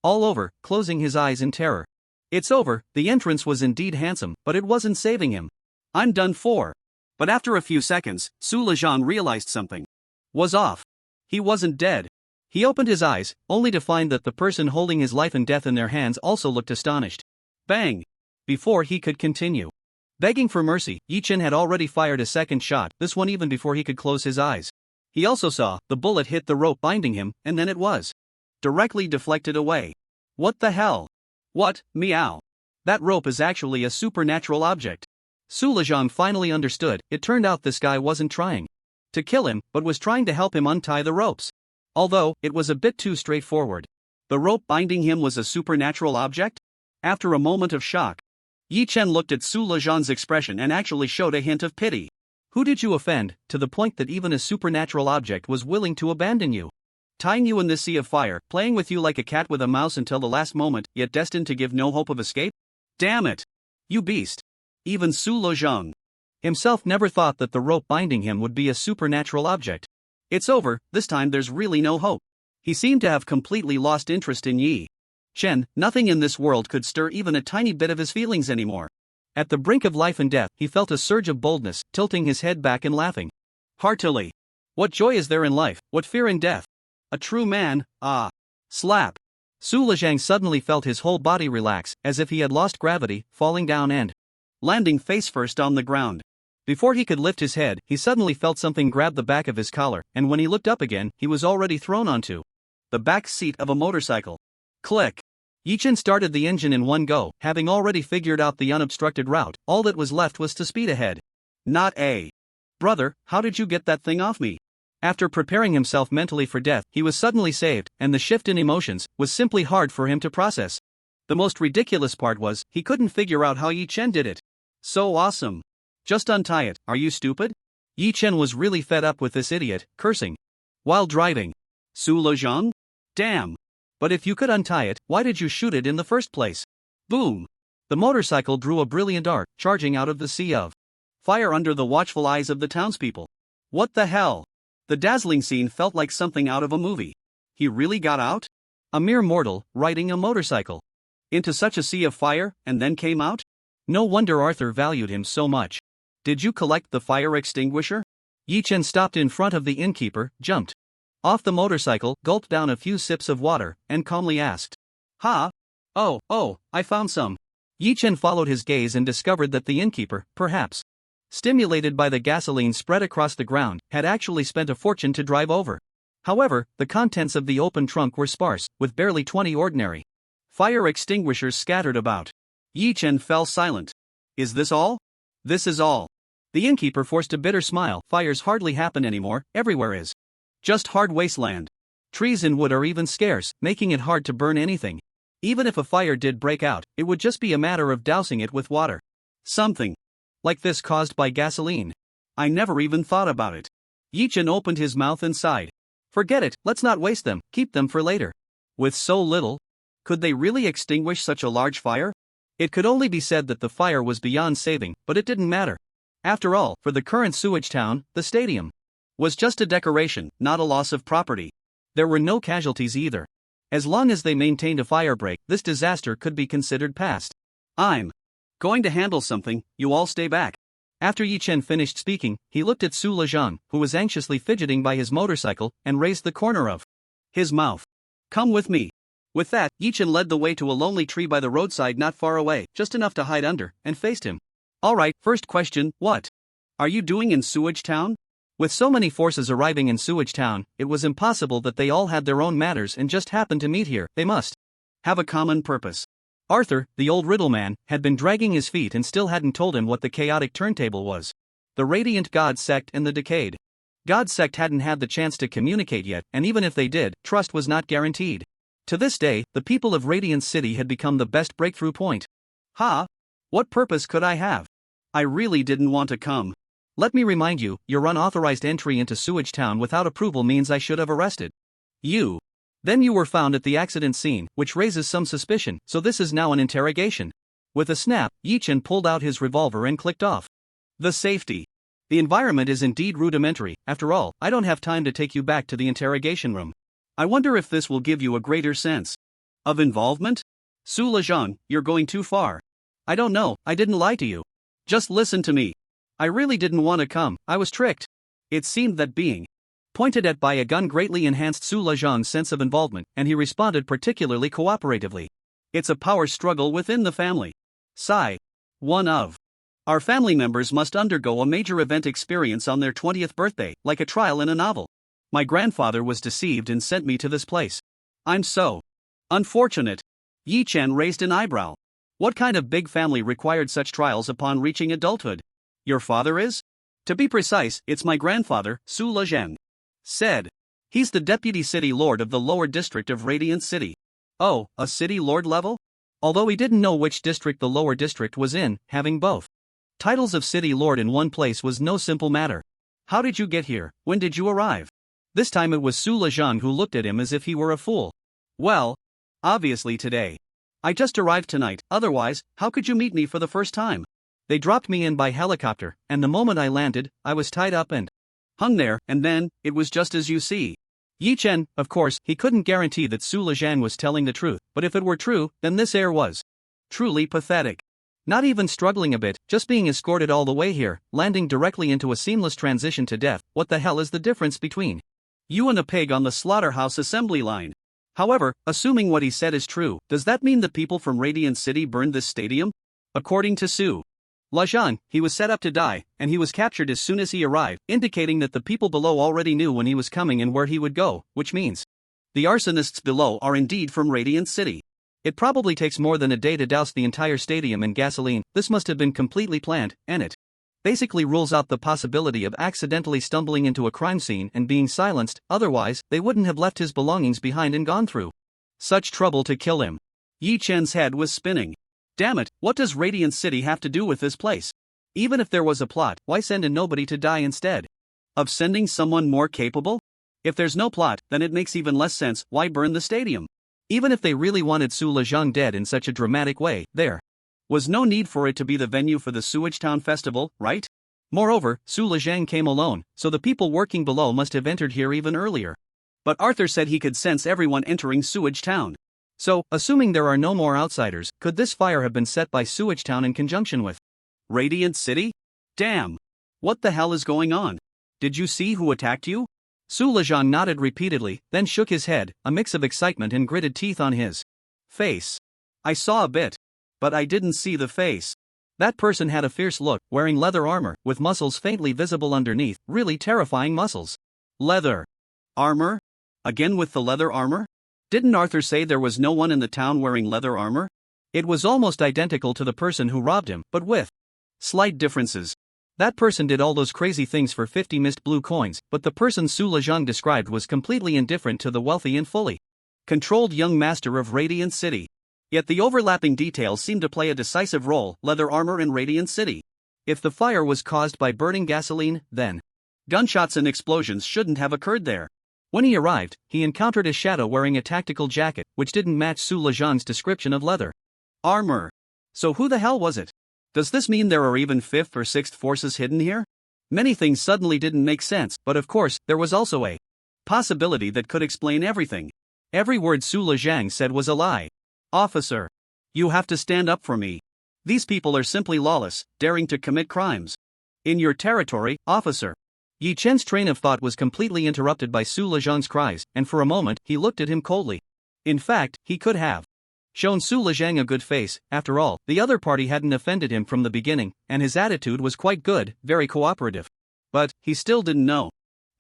all over, closing his eyes in terror. It's over. The entrance was indeed handsome, but it wasn't saving him. I'm done for. But after a few seconds, Su Lejean realized something was off. He wasn't dead. He opened his eyes, only to find that the person holding his life and death in their hands also looked astonished. Bang! Before he could continue begging for mercy, Yi Chen had already fired a second shot, this one even before he could close his eyes. He also saw the bullet hit the rope binding him, and then it was directly deflected away. What the hell? What, meow? That rope is actually a supernatural object. Su Lejean finally understood. It turned out this guy wasn't trying to kill him, but was trying to help him untie the ropes. Although, it was a bit too straightforward. The rope binding him was a supernatural object? After a moment of shock, Yi Chen looked at Su Lejean's expression and actually showed a hint of pity. Who did you offend, to the point that even a supernatural object was willing to abandon you? Tying you in this sea of fire, playing with you like a cat with a mouse until the last moment, yet destined to give no hope of escape? Damn it! You beast! Even Su Lejean himself never thought that the rope binding him would be a supernatural object. It's over, this time there's really no hope. He seemed to have completely lost interest in Yi Chen. Nothing in this world could stir even a tiny bit of his feelings anymore. At the brink of life and death, he felt a surge of boldness, tilting his head back and laughing heartily. What joy is there in life, what fear in death? A true man, ah. Slap. Su Lejean suddenly felt his whole body relax, as if he had lost gravity, falling down and landing face first on the ground. Before he could lift his head, he suddenly felt something grab the back of his collar, and when he looked up again, he was already thrown onto the back seat of a motorcycle. Click. Yi Chen started the engine in one go, having already figured out the unobstructed route. All that was left was to speed ahead. Not a. Brother, how did you get that thing off me? After preparing himself mentally for death, he was suddenly saved, and the shift in emotions was simply hard for him to process. The most ridiculous part was, he couldn't figure out how Yi Chen did it. So awesome. Just untie it, are you stupid? Yi Chen was really fed up with this idiot, cursing while driving. Su Lejean? Damn. But if you could untie it, why did you shoot it in the first place? Boom! The motorcycle drew a brilliant arc, charging out of the sea of fire under the watchful eyes of the townspeople. What the hell? The dazzling scene felt like something out of a movie. He really got out? A mere mortal, riding a motorcycle into such a sea of fire, and then came out? No wonder Arthur valued him so much. Did you collect the fire extinguisher? Yi Chen stopped in front of the innkeeper, jumped off the motorcycle, gulped down a few sips of water, and calmly asked, "Ha? Oh, I found some." Yi Chen followed his gaze and discovered that the innkeeper, perhaps stimulated by the gasoline spread across the ground, had actually spent a fortune to drive over. However, the contents of the open trunk were sparse, with barely 20 ordinary fire extinguishers scattered about. Yi Chen fell silent. Is this all? This is all. The innkeeper forced a bitter smile. Fires hardly happen anymore, everywhere is just hard wasteland. Trees and wood are even scarce, making it hard to burn anything. Even if a fire did break out, it would just be a matter of dousing it with water. Something like this caused by gasoline. I never even thought about it. Yi Chen opened his mouth and sighed. Forget it, let's not waste them, keep them for later. With so little, could they really extinguish such a large fire? It could only be said that the fire was beyond saving, but it didn't matter. After all, for the current sewage town, the stadium was just a decoration, not a loss of property. There were no casualties either. As long as they maintained a fire break, this disaster could be considered past. I'm going to handle something, you all stay back. After Yi Chen finished speaking, he looked at Su Lejean, who was anxiously fidgeting by his motorcycle, and raised the corner of his mouth. Come with me. With that, Yi Chen led the way to a lonely tree by the roadside not far away, just enough to hide under, and faced him. Alright, first question, what are you doing in Sewage Town? With so many forces arriving in Sewage Town, it was impossible that they all had their own matters and just happened to meet here. They must have a common purpose. Arthur, the old riddle man, had been dragging his feet and still hadn't told him what the chaotic turntable was. The Radiant God Sect and the Decayed God Sect hadn't had the chance to communicate yet, and even if they did, trust was not guaranteed. To this day, the people of Radiant City had become the best breakthrough point. What purpose could I have? I really didn't want to come. Let me remind you, your unauthorized entry into Sewage Town without approval means I should have arrested you. Then you were found at the accident scene, which raises some suspicion, so this is now an interrogation. With a snap, Yi Chen pulled out his revolver and clicked off the safety. The environment is indeed rudimentary. After all, I don't have time to take you back to the interrogation room. I wonder if this will give you a greater sense of involvement? Su Lejean, you're going too far. I don't know, I didn't lie to you. Just listen to me. I really didn't want to come, I was tricked. It seemed that being pointed at by a gun greatly enhanced Su Lezhang's sense of involvement, and he responded particularly cooperatively. It's a power struggle within the family. Sigh. One of our family members must undergo a major event experience on their 20th birthday, like a trial in a novel. My grandfather was deceived and sent me to this place. I'm so unfortunate. Yi Chen raised an eyebrow. What kind of big family required such trials upon reaching adulthood? Your father is? To be precise, it's my grandfather, Su Lezhang said. He's the deputy city lord of the lower district of Radiant City. Oh, a city lord level? Although he didn't know which district the lower district was in, having both titles of city lord in one place was no simple matter. How did you get here? When did you arrive? This time it was Su Lezhang who looked at him as if he were a fool. Well, obviously today. I just arrived tonight, otherwise, how could you meet me for the first time? They dropped me in by helicopter, and the moment I landed, I was tied up and hung there, and then, it was just as you see. Yi Chen, of course, he couldn't guarantee that Su Lezhang was telling the truth, but if it were true, then this air was truly pathetic. Not even struggling a bit, just being escorted all the way here, landing directly into a seamless transition to death. What the hell is the difference between you and a pig on the slaughterhouse assembly line? However, assuming what he said is true, does that mean the people from Radiant City burned this stadium? According to Su Lezhang, he was set up to die, and he was captured as soon as he arrived, indicating that the people below already knew when he was coming and where he would go, which means the arsonists below are indeed from Radiant City. It probably takes more than a day to douse the entire stadium in gasoline. This must have been completely planned, and it basically rules out the possibility of accidentally stumbling into a crime scene and being silenced, otherwise, they wouldn't have left his belongings behind and gone through such trouble to kill him. Yi Chen's head was spinning. Damn it, what does Radiant City have to do with this place? Even if there was a plot, why send a nobody to die instead of sending someone more capable? If there's no plot, then it makes even less sense, why burn the stadium? Even if they really wanted Su Lezhang dead in such a dramatic way, there was no need for it to be the venue for the Sewage Town Festival, right? Moreover, Su Lezhang came alone, so the people working below must have entered here even earlier. But Arthur said he could sense everyone entering Sewage Town. So, assuming there are no more outsiders, could this fire have been set by Sewage Town in conjunction with Radiant City? Damn! What the hell is going on? Did you see who attacked you? Su Lezhang nodded repeatedly, then shook his head, a mix of excitement and gritted teeth on his face. I saw a bit. But I didn't see the face. That person had a fierce look, wearing leather armor, with muscles faintly visible underneath, really terrifying muscles. Leather armor? Again with the leather armor? Didn't Arthur say there was no one in the town wearing leather armor? It was almost identical to the person who robbed him, but with slight differences. That person did all those crazy things for 50 mist blue coins, but the person Su Lezhang described was completely indifferent to the wealthy and fully controlled young master of Radiant City. Yet the overlapping details seemed to play a decisive role, leather armor in Radiant City. If the fire was caused by burning gasoline, then gunshots and explosions shouldn't have occurred there. When he arrived, he encountered a shadow wearing a tactical jacket, which didn't match Su Lezhang's description of leather armor. So who the hell was it? Does this mean there are even 5th or 6th forces hidden here? Many things suddenly didn't make sense, but of course, there was also a possibility that could explain everything. Every word Su Lezhang said was a lie. Officer, you have to stand up for me. These people are simply lawless, daring to commit crimes. In your territory, officer. Yi Chen's train of thought was completely interrupted by Su Lezhang's cries, and for a moment, he looked at him coldly. In fact, he could have shown Su Lezhang a good face. After all, the other party hadn't offended him from the beginning, and his attitude was quite good, very cooperative. But, he still didn't know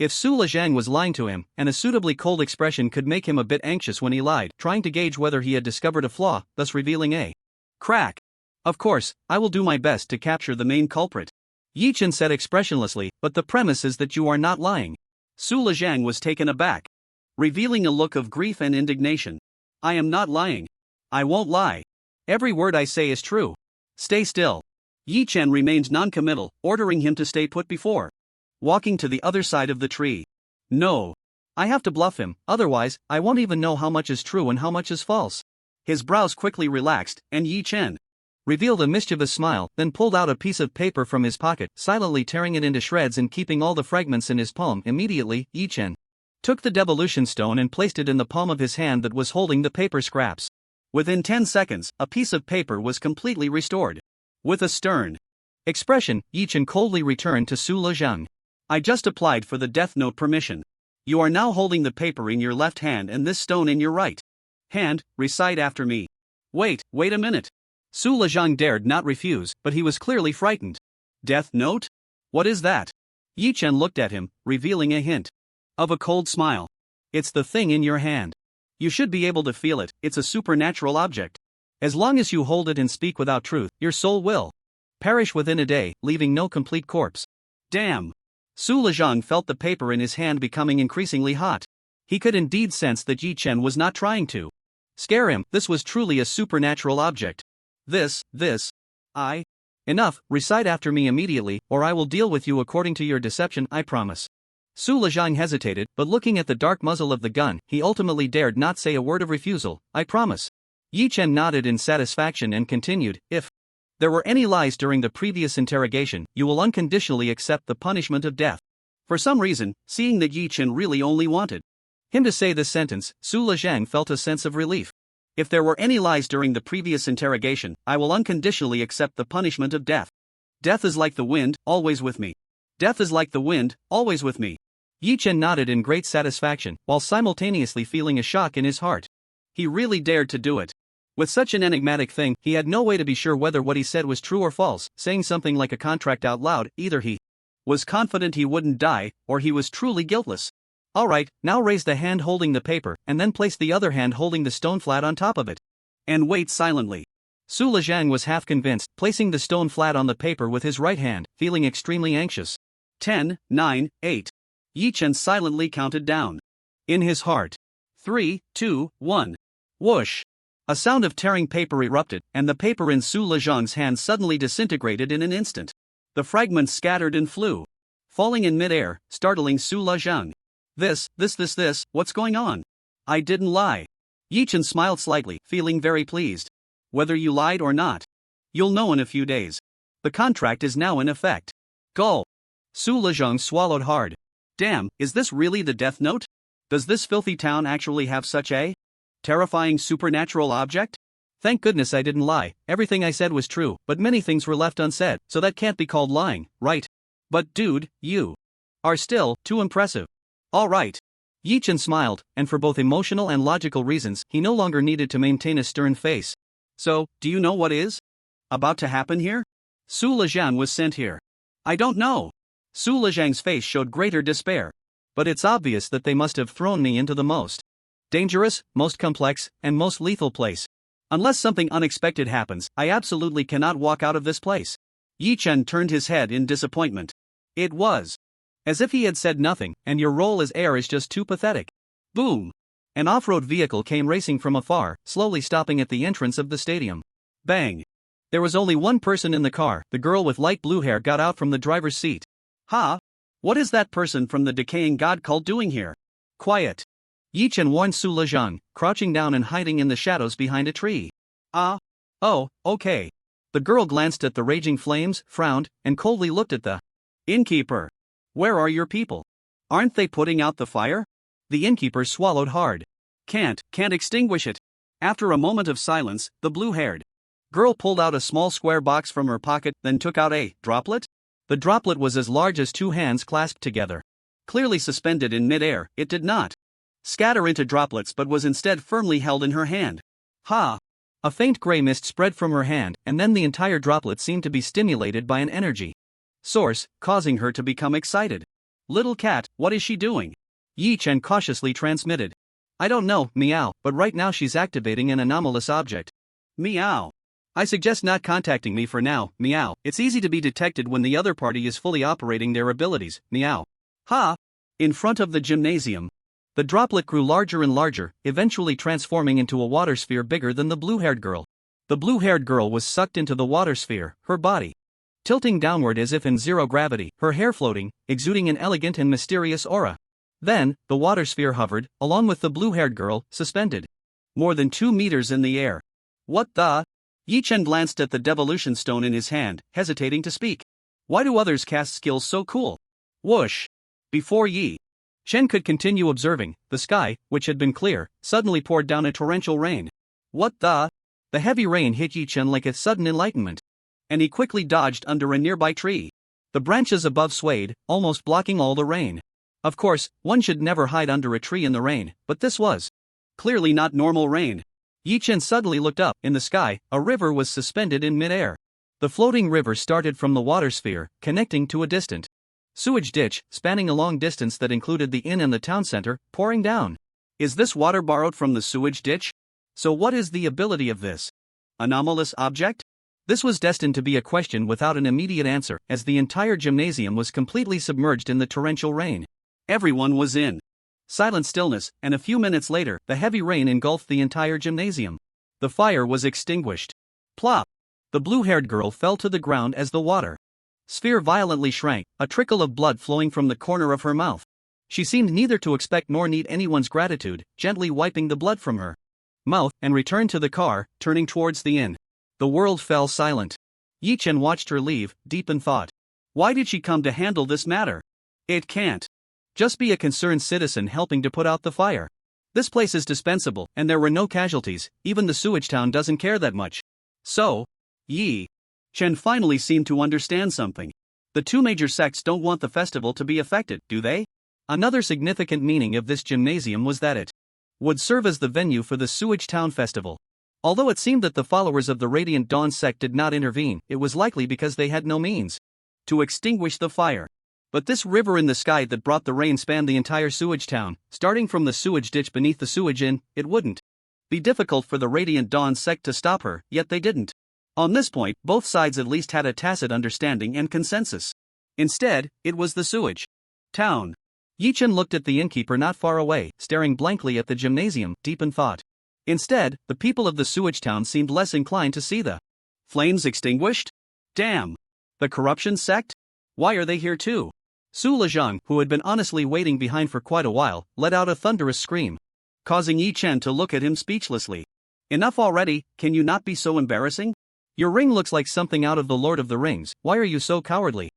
if Su Lezhang was lying to him, and a suitably cold expression could make him a bit anxious when he lied, trying to gauge whether he had discovered a flaw, thus revealing a crack. Of course, I will do my best to capture the main culprit. Yi Chen said expressionlessly, but the premise is that you are not lying. Su Lezhang was taken aback, revealing a look of grief and indignation. I am not lying. I won't lie. Every word I say is true. Stay still. Yi Chen remained non-committal, ordering him to stay put before walking to the other side of the tree. No. I have to bluff him, otherwise, I won't even know how much is true and how much is false. His brows quickly relaxed, and Yi Chen revealed a mischievous smile, then pulled out a piece of paper from his pocket, silently tearing it into shreds and keeping all the fragments in his palm. Immediately, Yi Chen took the devolution stone and placed it in the palm of his hand that was holding the paper scraps. Within 10 seconds, a piece of paper was completely restored. With a stern Expression, Yi Chen coldly returned to Su Lezhang. I just applied for the Death Note permission. You are now holding the paper in your left hand and this stone in your right hand. Recite after me. Wait a minute. Su Lezhang dared not refuse, but he was clearly frightened. Death Note? What is that? Yi Chen looked at him, revealing a hint of a cold smile. It's the thing in your hand. You should be able to feel it, it's a supernatural object. As long as you hold it and speak without truth, your soul will perish within a day, leaving no complete corpse. Damn. Su Lezhang felt the paper in his hand becoming increasingly hot. He could indeed sense that Yi Chen was not trying to scare him. This was truly a supernatural object. Enough, recite after me immediately, or I will deal with you according to your deception, I promise. Su Lezhang hesitated, but looking at the dark muzzle of the gun, he ultimately dared not say a word of refusal. I promise. Yi Chen nodded in satisfaction and continued, if there were any lies during the previous interrogation, you will unconditionally accept the punishment of death. For some reason, seeing that Yi Chen really only wanted him to say this sentence, Su Lezhang felt a sense of relief. If there were any lies during the previous interrogation, I will unconditionally accept the punishment of death. Death is like the wind, always with me. Death is like the wind, always with me. Yi Chen nodded in great satisfaction, while simultaneously feeling a shock in his heart. He really dared to do it. With such an enigmatic thing, he had no way to be sure whether what he said was true or false. Saying something like a contract out loud, either he was confident he wouldn't die, or he was truly guiltless. Alright, now raise the hand holding the paper, and then place the other hand holding the stone flat on top of it. And wait silently. Su Lezhang was half convinced, placing the stone flat on the paper with his right hand, feeling extremely anxious. 10, 9, 8. Yi Chen silently counted down. In his heart. 3, 2, 1. Whoosh! A sound of tearing paper erupted, and the paper in Su Lezhang's hand suddenly disintegrated in an instant. The fragments scattered and flew, falling in midair, startling Su Lezhang. What's going on? I didn't lie. Yi Chen smiled slightly, feeling very pleased. Whether you lied or not, you'll know in a few days. The contract is now in effect. Gulp. Su Lezhang swallowed hard. Damn, is this really the Death Note? Does this filthy town actually have such a terrifying supernatural object? Thank goodness I didn't lie. Everything I said was true, but many things were left unsaid, so that can't be called lying, right? But dude, you are still too impressive. All right. Yi Chen smiled, and for both emotional and logical reasons, he no longer needed to maintain a stern face. So, do you know what is about to happen here? Su Lezhang was sent here. I don't know. Su Lezhang's face showed greater despair. But it's obvious that they must have thrown me into the most dangerous, most complex, and most lethal place. Unless something unexpected happens, I absolutely cannot walk out of this place. Yi Chen turned his head in disappointment. It was as if he had said nothing, and your role as heir is just too pathetic. Boom! An off-road vehicle came racing from afar, slowly stopping at the entrance of the stadium. Bang! There was only one person in the car. The girl with light blue hair got out from the driver's seat. Ha! What is that person from the decaying god cult doing here? Quiet! Yi Chen warned Su Lezhang, crouching down and hiding in the shadows behind a tree. Oh, okay. The girl glanced at the raging flames, frowned, and coldly looked at the innkeeper. Where are your people? Aren't they putting out the fire? The innkeeper swallowed hard. Can't extinguish it. After a moment of silence, the blue-haired girl pulled out a small square box from her pocket, then took out a droplet? The droplet was as large as two hands clasped together. Clearly suspended in mid-air, it did not scatter into droplets but was instead firmly held in her hand. Ha! A faint gray mist spread from her hand, and then the entire droplet seemed to be stimulated by an energy source, causing her to become excited. Little cat, what is she doing? Yi Chen cautiously transmitted. I don't know, meow, but right now she's activating an anomalous object. Meow. I suggest not contacting me for now, meow. It's easy to be detected when the other party is fully operating their abilities, meow. Ha! In front of the gymnasium. The droplet grew larger and larger, eventually transforming into a water sphere bigger than the blue-haired girl. The blue-haired girl was sucked into the water sphere, her body tilting downward as if in zero gravity, her hair floating, exuding an elegant and mysterious aura. Then, the water sphere hovered, along with the blue-haired girl, suspended more than 2 meters in the air. What the? Yi Chen glanced at the devolution stone in his hand, hesitating to speak. Why do others cast skills so cool? Whoosh! Before Yi Chen could continue observing, the sky, which had been clear, suddenly poured down a torrential rain. What the? The heavy rain hit Yi Chen like a sudden enlightenment. and he quickly dodged under a nearby tree. The branches above swayed, almost blocking all the rain. Of course, one should never hide under a tree in the rain, but this was clearly not normal rain. Yi Chen suddenly looked up. In the sky, a river was suspended in midair. The floating river started from the water sphere, connecting to a distant sewage ditch, spanning a long distance that included the inn and the town center, pouring down. Is this water borrowed from the sewage ditch? So what is the ability of this anomalous object? This was destined to be a question without an immediate answer, as the entire gymnasium was completely submerged in the torrential rain. Everyone was in silent stillness, and a few minutes later, the heavy rain engulfed the entire gymnasium. The fire was extinguished. Plop! The blue-haired girl fell to the ground as the water sphere violently shrank, a trickle of blood flowing from the corner of her mouth. She seemed neither to expect nor need anyone's gratitude, gently wiping the blood from her mouth, and returned to the car, turning towards the inn. The world fell silent. Yi Chen watched her leave, deep in thought. Why did she come to handle this matter? It can't just be a concerned citizen helping to put out the fire. This place is dispensable, and there were no casualties. Even the sewage town doesn't care that much. So, Yi Chen finally seemed to understand something. The two major sects don't want the festival to be affected, do they? Another significant meaning of this gymnasium was that it would serve as the venue for the Sewage Town Festival. Although it seemed that the followers of the Radiant Dawn sect did not intervene, it was likely because they had no means to extinguish the fire. But this river in the sky that brought the rain spanned the entire sewage town, starting from the sewage ditch beneath the sewage inn. It wouldn't be difficult for the Radiant Dawn sect to stop her, yet they didn't. On this point, both sides at least had a tacit understanding and consensus. Instead, it was the sewage town. Yi Chen looked at the innkeeper not far away, staring blankly at the gymnasium, deep in thought. Instead, the people of the sewage town seemed less inclined to see the flames extinguished. Damn! The corruption sect? Why are they here too? Su Lezhang, who had been honestly waiting behind for quite a while, let out a thunderous scream, causing Yi Chen to look at him speechlessly. Enough already, can you not be so embarrassing? Your ring looks like something out of The Lord of the Rings. Why are you so cowardly?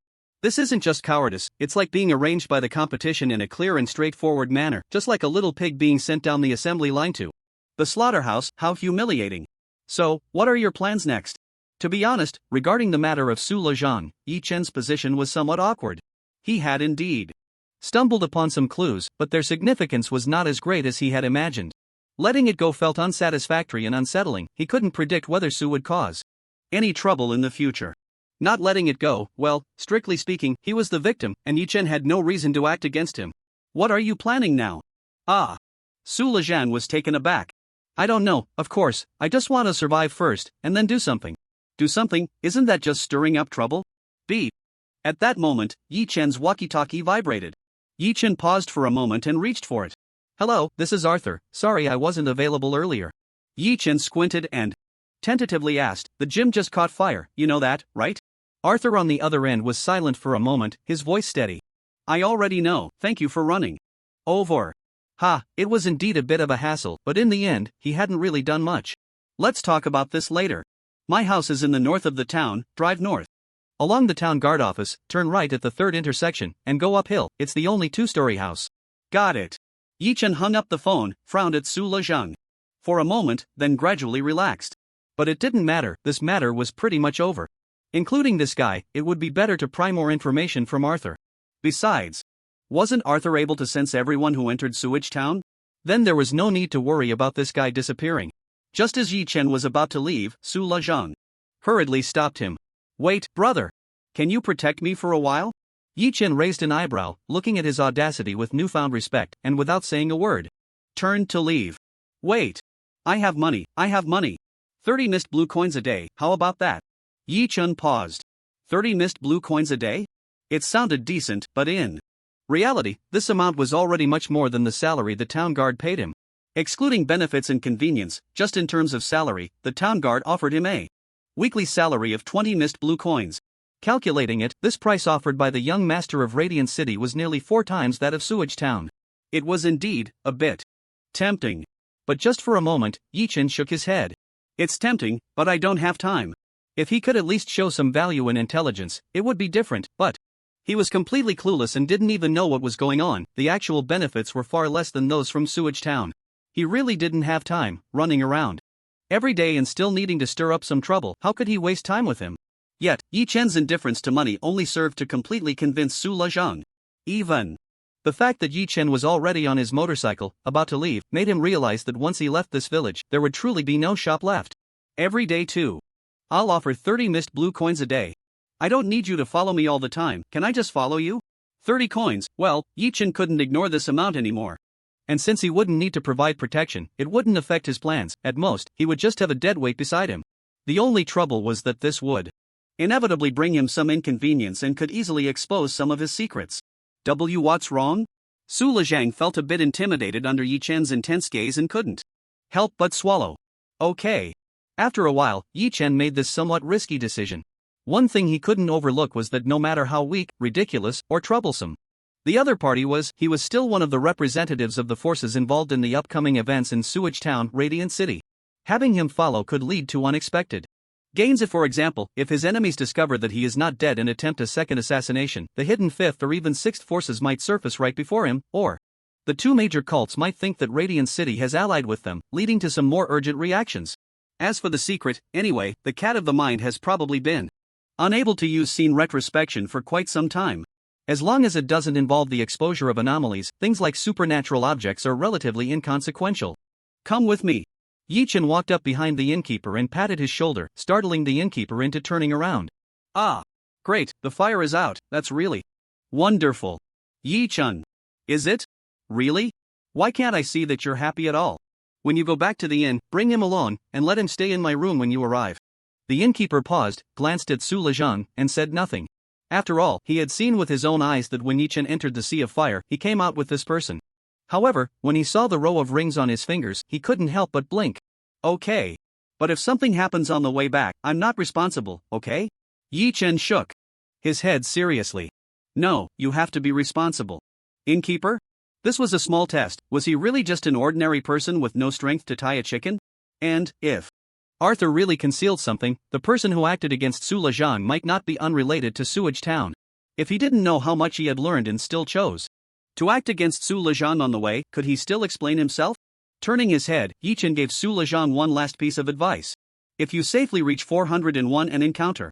This isn't just cowardice, it's like being arranged by the competition in a clear and straightforward manner, just like a little pig being sent down the assembly line to the slaughterhouse. How humiliating. So, what are your plans next? To be honest, regarding the matter of Su Lezhang, Yi Chen's position was somewhat awkward. He had indeed stumbled upon some clues, but their significance was not as great as he had imagined. Letting it go felt unsatisfactory and unsettling. He couldn't predict whether Su would cause any trouble in the future. Not letting it go, well, strictly speaking, he was the victim, and Yi Chen had no reason to act against him. What are you planning now? Ah. Su Lezhang was taken aback. I don't know, of course, I just want to survive first, and then do something. Do something? Isn't that just stirring up trouble? Beep. At that moment, Yi Chen's walkie-talkie vibrated. Yi Chen paused for a moment and reached for it. Hello, this is Arthur, sorry I wasn't available earlier. Yi Chen squinted and tentatively asked, the gym just caught fire, you know that, right? Arthur on the other end was silent for a moment, his voice steady. I already know, thank you for running over. Ha, it was indeed a bit of a hassle, but in the end, he hadn't really done much. Let's talk about this later. My house is in the north of the town, drive north. Along the town guard office, turn right at the third intersection, and go uphill. It's the only two-story house. Got it. Yi Chen hung up the phone, frowned at Su Lezhang for a moment, then gradually relaxed. But it didn't matter, this matter was pretty much over. Including this guy, it would be better to pry more information from Arthur. Besides, wasn't Arthur able to sense everyone who entered Sewage Town? Then there was no need to worry about this guy disappearing. Just as Yi Chen was about to leave, Su Lezhang hurriedly stopped him. Wait, brother. Can you protect me for a while? Yi Chen raised an eyebrow, looking at his audacity with newfound respect, and without saying a word, turned to leave. Wait. I have money. 30 missed blue coins a day, how about that? Yi Chen paused. 30 missed blue coins a day? It sounded decent, but in reality, this amount was already much more than the salary the town guard paid him. Excluding benefits and convenience, just in terms of salary, the town guard offered him a weekly salary of 20 missed blue coins. Calculating it, this price offered by the young master of Radiant City was nearly 4 times that of Sewage Town. It was indeed a bit tempting. But just for a moment, Yi Chen shook his head. It's tempting, but I don't have time. If he could at least show some value and intelligence, it would be different, but he was completely clueless and didn't even know what was going on. The actual benefits were far less than those from Sewage Town. He really didn't have time, running around every day and still needing to stir up some trouble. How could he waste time with him? Yet, Yi Chen's indifference to money only served to completely convince Su Lezhang. Even the fact that Yi Chen was already on his motorcycle, about to leave, made him realize that once he left this village, there would truly be no shop left. Every day too. I'll offer 30 mist blue coins a day. I don't need you to follow me all the time, can I just follow you? 30 coins, well, Yi Chen couldn't ignore this amount anymore. And since he wouldn't need to provide protection, it wouldn't affect his plans. At most, he would just have a deadweight beside him. The only trouble was that this would inevitably bring him some inconvenience and could easily expose some of his secrets. What's wrong? Su Lezhang felt a bit intimidated under Yi Chen's intense gaze and couldn't help but swallow. Okay. After a while, Yi Chen made this somewhat risky decision. One thing he couldn't overlook was that no matter how weak, ridiculous, or troublesome the other party was, he was still one of the representatives of the forces involved in the upcoming events in Sewage Town, Radiant City. Having him follow could lead to unexpected gains if, for example, if his enemies discover that he is not dead and attempt a second assassination, the hidden 5th or even 6th forces might surface right before him, or the two major cults might think that Radiant City has allied with them, leading to some more urgent reactions. As for the secret, anyway, the cat of the mind has probably been unable to use scene retrospection for quite some time. As long as it doesn't involve the exposure of anomalies, things like supernatural objects are relatively inconsequential. Come with me. Yi Chen walked up behind the innkeeper and patted his shoulder, startling the innkeeper into turning around. Ah! Great, the fire is out, that's really wonderful. Yi Chen. Is it? Really? Why can't I see that you're happy at all? When you go back to the inn, bring him along, and let him stay in my room when you arrive. The innkeeper paused, glanced at Su Lezhang, and said nothing. After all, he had seen with his own eyes that when Yi Chen entered the Sea of Fire, he came out with this person. However, when he saw the row of rings on his fingers, he couldn't help but blink. Okay. But if something happens on the way back, I'm not responsible, okay? Yi Chen shook his head seriously. No, you have to be responsible. Innkeeper? This was a small test. Was he really just an ordinary person with no strength to tie a chicken? And, if Arthur really concealed something, the person who acted against Su Lezhang might not be unrelated to Sewage Town. If he didn't know how much he had learned and still chose to act against Su Lezhang on the way, could he still explain himself? Turning his head, Yi Chen gave Su Lezhang one last piece of advice. If you safely reach 401 and encounter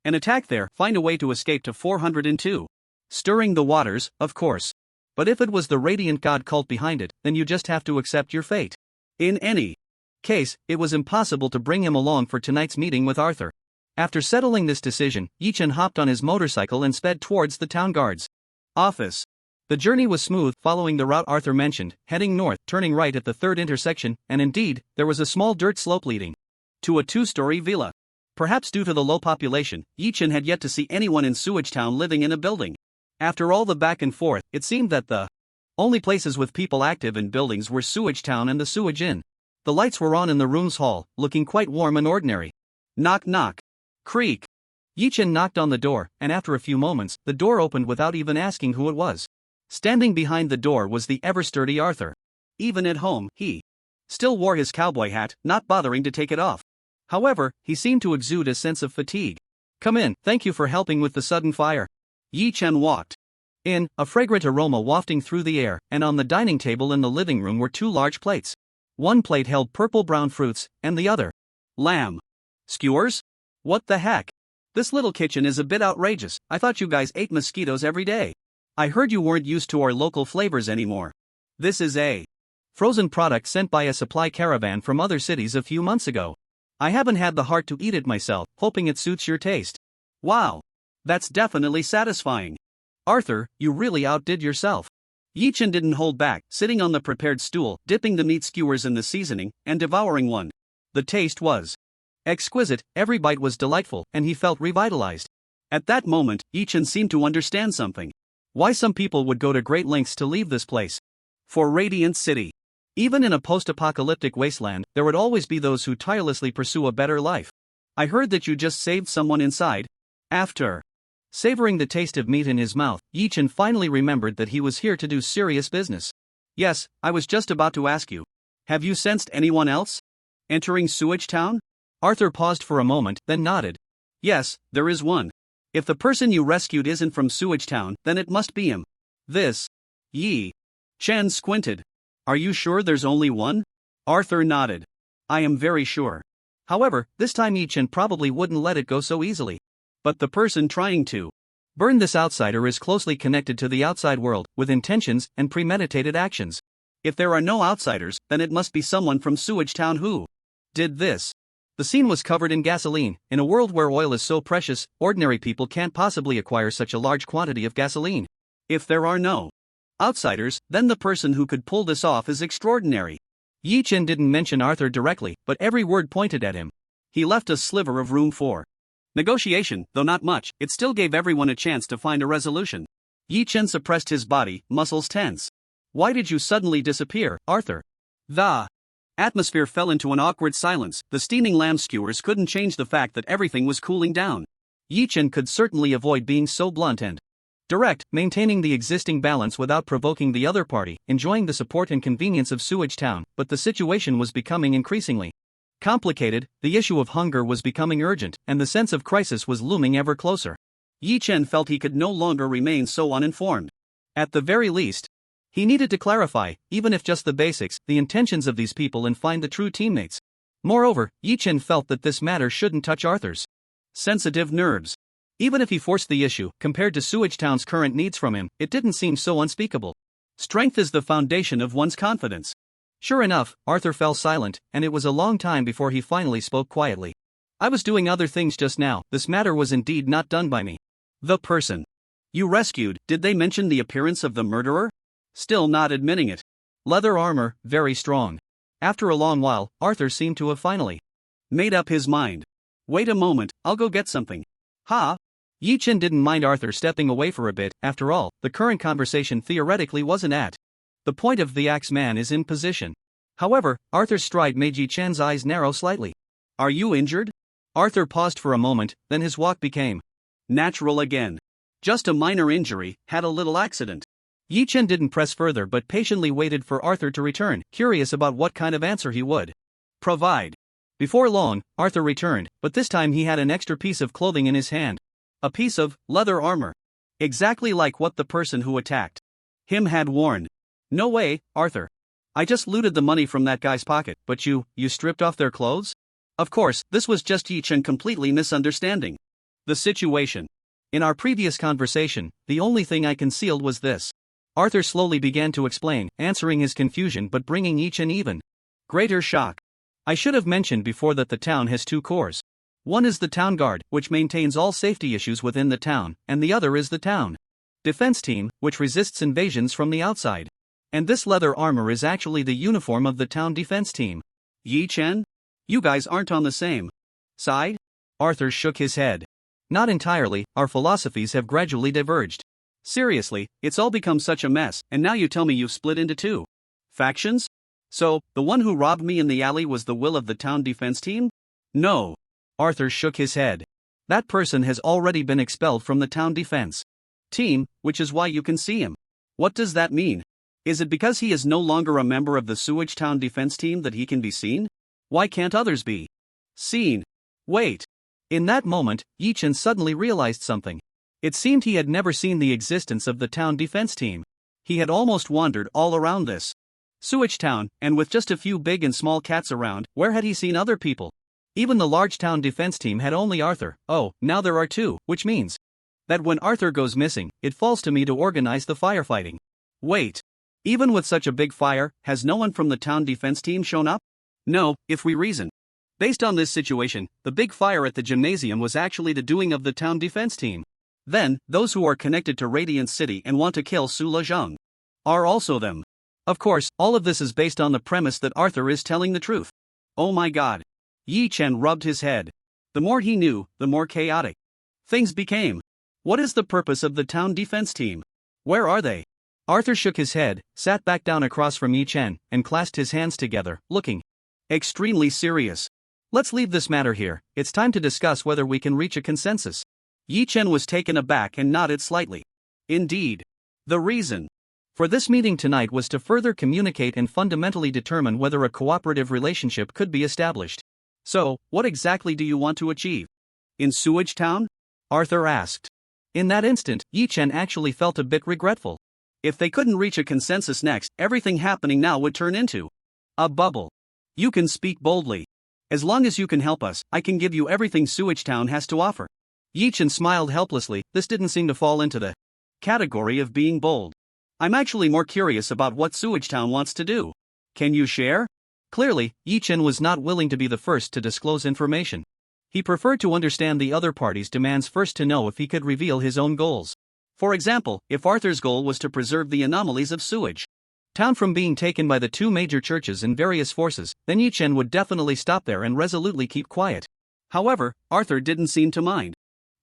an attack there, find a way to escape to 402. Stirring the waters, of course. But if it was the Radiant God cult behind it, then you just have to accept your fate. In any case, it was impossible to bring him along for tonight's meeting with Arthur. After settling this decision, Yi Chen hopped on his motorcycle and sped towards the town guard's office. The journey was smooth, following the route Arthur mentioned, heading north, turning right at the third intersection, and indeed, there was a small dirt slope leading to a two-story villa. Perhaps due to the low population, Yi Chen had yet to see anyone in Sewage Town living in a building. After all the back and forth, it seemed that the only places with people active in buildings were Sewage Town and the Sewage Inn. The lights were on in the room's hall, looking quite warm and ordinary. Knock knock. Creak. Yi Chen knocked on the door, and after a few moments, the door opened without even asking who it was. Standing behind the door was the ever-sturdy Arthur. Even at home, he still wore his cowboy hat, not bothering to take it off. However, he seemed to exude a sense of fatigue. Come in, thank you for helping with the sudden fire. Yi Chen walked in, a fragrant aroma wafting through the air, and on the dining table in the living room were two large plates. One plate held purple-brown fruits, and the other lamb skewers? What the heck? This little kitchen is a bit outrageous. I thought you guys ate mosquitoes every day. I heard you weren't used to our local flavors anymore. This is a frozen product sent by a supply caravan from other cities a few months ago. I haven't had the heart to eat it myself, hoping it suits your taste. Wow. That's definitely satisfying. Arthur, you really outdid yourself. Yi Chen didn't hold back, sitting on the prepared stool, dipping the meat skewers in the seasoning, and devouring one. The taste was exquisite, every bite was delightful, and he felt revitalized. At that moment, Yi Chen seemed to understand something. Why some people would go to great lengths to leave this place. For Radiant City. Even in a post-apocalyptic wasteland, there would always be those who tirelessly pursue a better life. I heard that you just saved someone inside. After savoring the taste of meat in his mouth, Yi Chen finally remembered that he was here to do serious business. Yes, I was just about to ask you. Have you sensed anyone else entering Sewage Town? Arthur paused for a moment, then nodded. Yes, there is one. If the person you rescued isn't from Sewage Town, then it must be him. This. Yi Chen squinted. Are you sure there's only one? Arthur nodded. I am very sure. However, this time Yi Chen probably wouldn't let it go so easily. but the person trying to burn this outsider is closely connected to the outside world, with intentions and premeditated actions. If there are no outsiders, then it must be someone from Sewage Town who did this. The scene was covered in gasoline. In a world where oil is so precious, ordinary people can't possibly acquire such a large quantity of gasoline. If there are no outsiders, then the person who could pull this off is extraordinary. Yi Chen didn't mention Arthur directly, but every word pointed at him. He left a sliver of room for negotiation, though not much. It still gave everyone a chance to find a resolution. Yi Chen suppressed his body, muscles tense. Why did you suddenly disappear, Arthur? The atmosphere fell into an awkward silence. The steaming lamb skewers couldn't change the fact that everything was cooling down. Yi Chen could certainly avoid being so blunt and direct, maintaining the existing balance without provoking the other party, enjoying the support and convenience of Sewage Town, but the situation was becoming increasingly complicated. The issue of hunger was becoming urgent, and the sense of crisis was looming ever closer. Yi Chen felt he could no longer remain so uninformed. At the very least, he needed to clarify, even if just the basics, the intentions of these people and find the true teammates. Moreover, Yi Chen felt that this matter shouldn't touch Arthur's sensitive nerves. Even if he forced the issue, compared to Sewage Town's current needs from him, it didn't seem so unspeakable. Strength is the foundation of one's confidence. Sure enough, Arthur fell silent, and it was a long time before he finally spoke quietly. I was doing other things just now. This matter was indeed not done by me. The person you rescued, did they mention the appearance of the murderer? Still not admitting it. Leather armor, very strong. After a long while, Arthur seemed to have finally made up his mind. Wait a moment, I'll go get something. Ha! Yi Chen didn't mind Arthur stepping away for a bit. After all, the current conversation theoretically wasn't at the point of the axe man is in position. However, Arthur's stride made Yi Chen's eyes narrow slightly. Are you injured? Arthur paused for a moment, then his walk became natural again. Just a minor injury, had a little accident. Yi Chen didn't press further but patiently waited for Arthur to return, curious about what kind of answer he would provide. Before long, Arthur returned, but this time he had an extra piece of clothing in his hand. A piece of leather armor. Exactly like what the person who attacked him had worn. No way, Arthur. I just looted the money from that guy's pocket, but you stripped off their clothes? Of course, this was just Yi Chen completely misunderstanding the situation. In our previous conversation, the only thing I concealed was this. Arthur slowly began to explain, answering his confusion but bringing Yi Chen even greater shock. I should have mentioned before that the town has two corps. One is the town guard, which maintains all safety issues within the town, and the other is the town defense team, which resists invasions from the outside. And this leather armor is actually the uniform of the town defense team. Yi Chen? You guys aren't on the same side? Arthur shook his head. Not entirely, our philosophies have gradually diverged. Seriously, it's all become such a mess, and now you tell me you've split into two factions? So, the one who robbed me in the alley was the will of the town defense team? No. Arthur shook his head. That person has already been expelled from the town defense team, which is why you can see him. What does that mean? Is it because he is no longer a member of the Sewage Town defense team that he can be seen? Why can't others be seen? Wait. In that moment, Yi Chen suddenly realized something. It seemed he had never seen the existence of the town defense team. He had almost wandered all around this Sewage Town, and with just a few big and small cats around, where had he seen other people? Even the large town defense team had only Arthur. Oh, now there are two, which means that when Arthur goes missing, it falls to me to organize the firefighting. Wait. Even with such a big fire, has no one from the town defense team shown up? No, if we reason. Based on this situation, the big fire at the gymnasium was actually the doing of the town defense team. Then, those who are connected to Radiant City and want to kill Su Lezhang are also them. Of course, all of this is based on the premise that Arthur is telling the truth. Oh my god. Yi Chen rubbed his head. The more he knew, the more chaotic things became. What is the purpose of the town defense team? Where are they? Arthur shook his head, sat back down across from Yi Chen, and clasped his hands together, looking extremely serious. Let's leave this matter here. It's time to discuss whether we can reach a consensus. Yi Chen was taken aback and nodded slightly. Indeed. The reason for this meeting tonight was to further communicate and fundamentally determine whether a cooperative relationship could be established. So, what exactly do you want to achieve? In Sewage Town? Arthur asked. In that instant, Yi Chen actually felt a bit regretful. If they couldn't reach a consensus next, everything happening now would turn into a bubble. You can speak boldly. As long as you can help us, I can give you everything Sewage Town has to offer. Yi-chan smiled helplessly. This didn't seem to fall into the category of being bold. I'm actually more curious about what Sewage Town wants to do. Can you share? Clearly, Yi-chan was not willing to be the first to disclose information. He preferred to understand the other party's demands first to know if he could reveal his own goals. For example, if Arthur's goal was to preserve the anomalies of Sewage Town from being taken by the two major churches and various forces, then Yi-chan would definitely stop there and resolutely keep quiet. However, Arthur didn't seem to mind.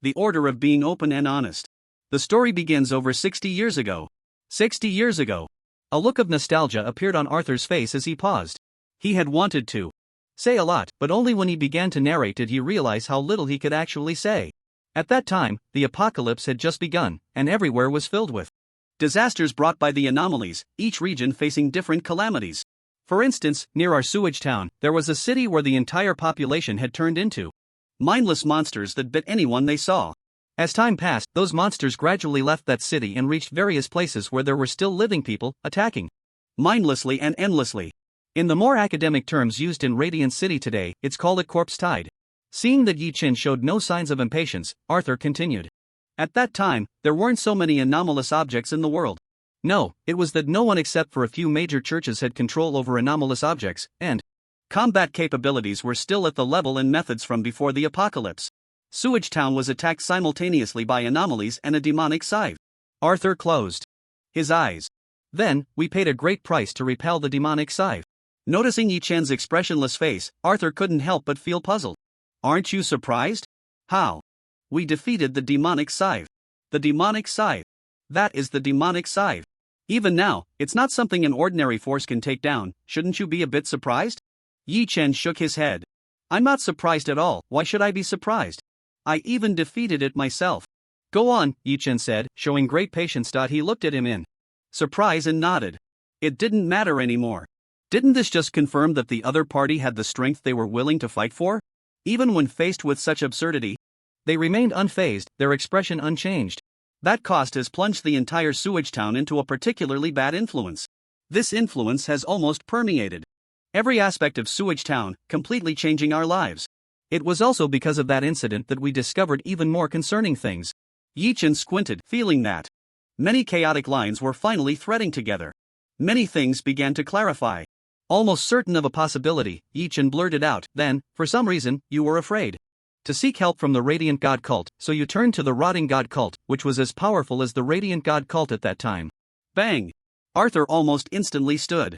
The order of being open and honest. The story begins over 60 years ago. 60 years ago. A look of nostalgia appeared on Arthur's face as he paused. He had wanted to say a lot, but only when he began to narrate did he realize how little he could actually say. At that time, the apocalypse had just begun, and everywhere was filled with disasters brought by the anomalies, each region facing different calamities. For instance, near our sewage town, there was a city where the entire population had turned into mindless monsters that bit anyone they saw. As time passed, those monsters gradually left that city and reached various places where there were still living people, attacking mindlessly and endlessly. In the more academic terms used in Radiant City today, it's called a corpse tide. Seeing that Yi-chan showed no signs of impatience, Arthur continued. At that time, there weren't so many anomalous objects in the world. No, it was that no one except for a few major churches had control over anomalous objects, and combat capabilities were still at the level and methods from before the apocalypse. Sewage Town was attacked simultaneously by anomalies and a demonic scythe. Arthur closed his eyes. Then, we paid a great price to repel the demonic scythe. Noticing Yi-chan's expressionless face, Arthur couldn't help but feel puzzled. Aren't you surprised? How? We defeated the demonic scythe. The demonic scythe. That is the demonic scythe. Even now, it's not something an ordinary force can take down. Shouldn't you be a bit surprised? Yi-chan shook his head. I'm not surprised at all. Why should I be surprised? I even defeated it myself. Go on, Yi-chan said, showing great patience. He looked at him in surprise and nodded. It didn't matter anymore. Didn't this just confirm that the other party had the strength they were willing to fight for? Even when faced with such absurdity, they remained unfazed, their expression unchanged. That cost has plunged the entire sewage town into a particularly bad influence. This influence has almost permeated every aspect of Sewage Town, completely changing our lives. It was also because of that incident that we discovered even more concerning things. Yi-chan squinted, feeling that many chaotic lines were finally threading together. Many things began to clarify. Almost certain of a possibility, Yi-chan blurted out, then, for some reason, you were afraid to seek help from the Radiant God cult, so you turned to the Rotting God cult, which was as powerful as the Radiant God cult at that time. Bang! Arthur almost instantly stood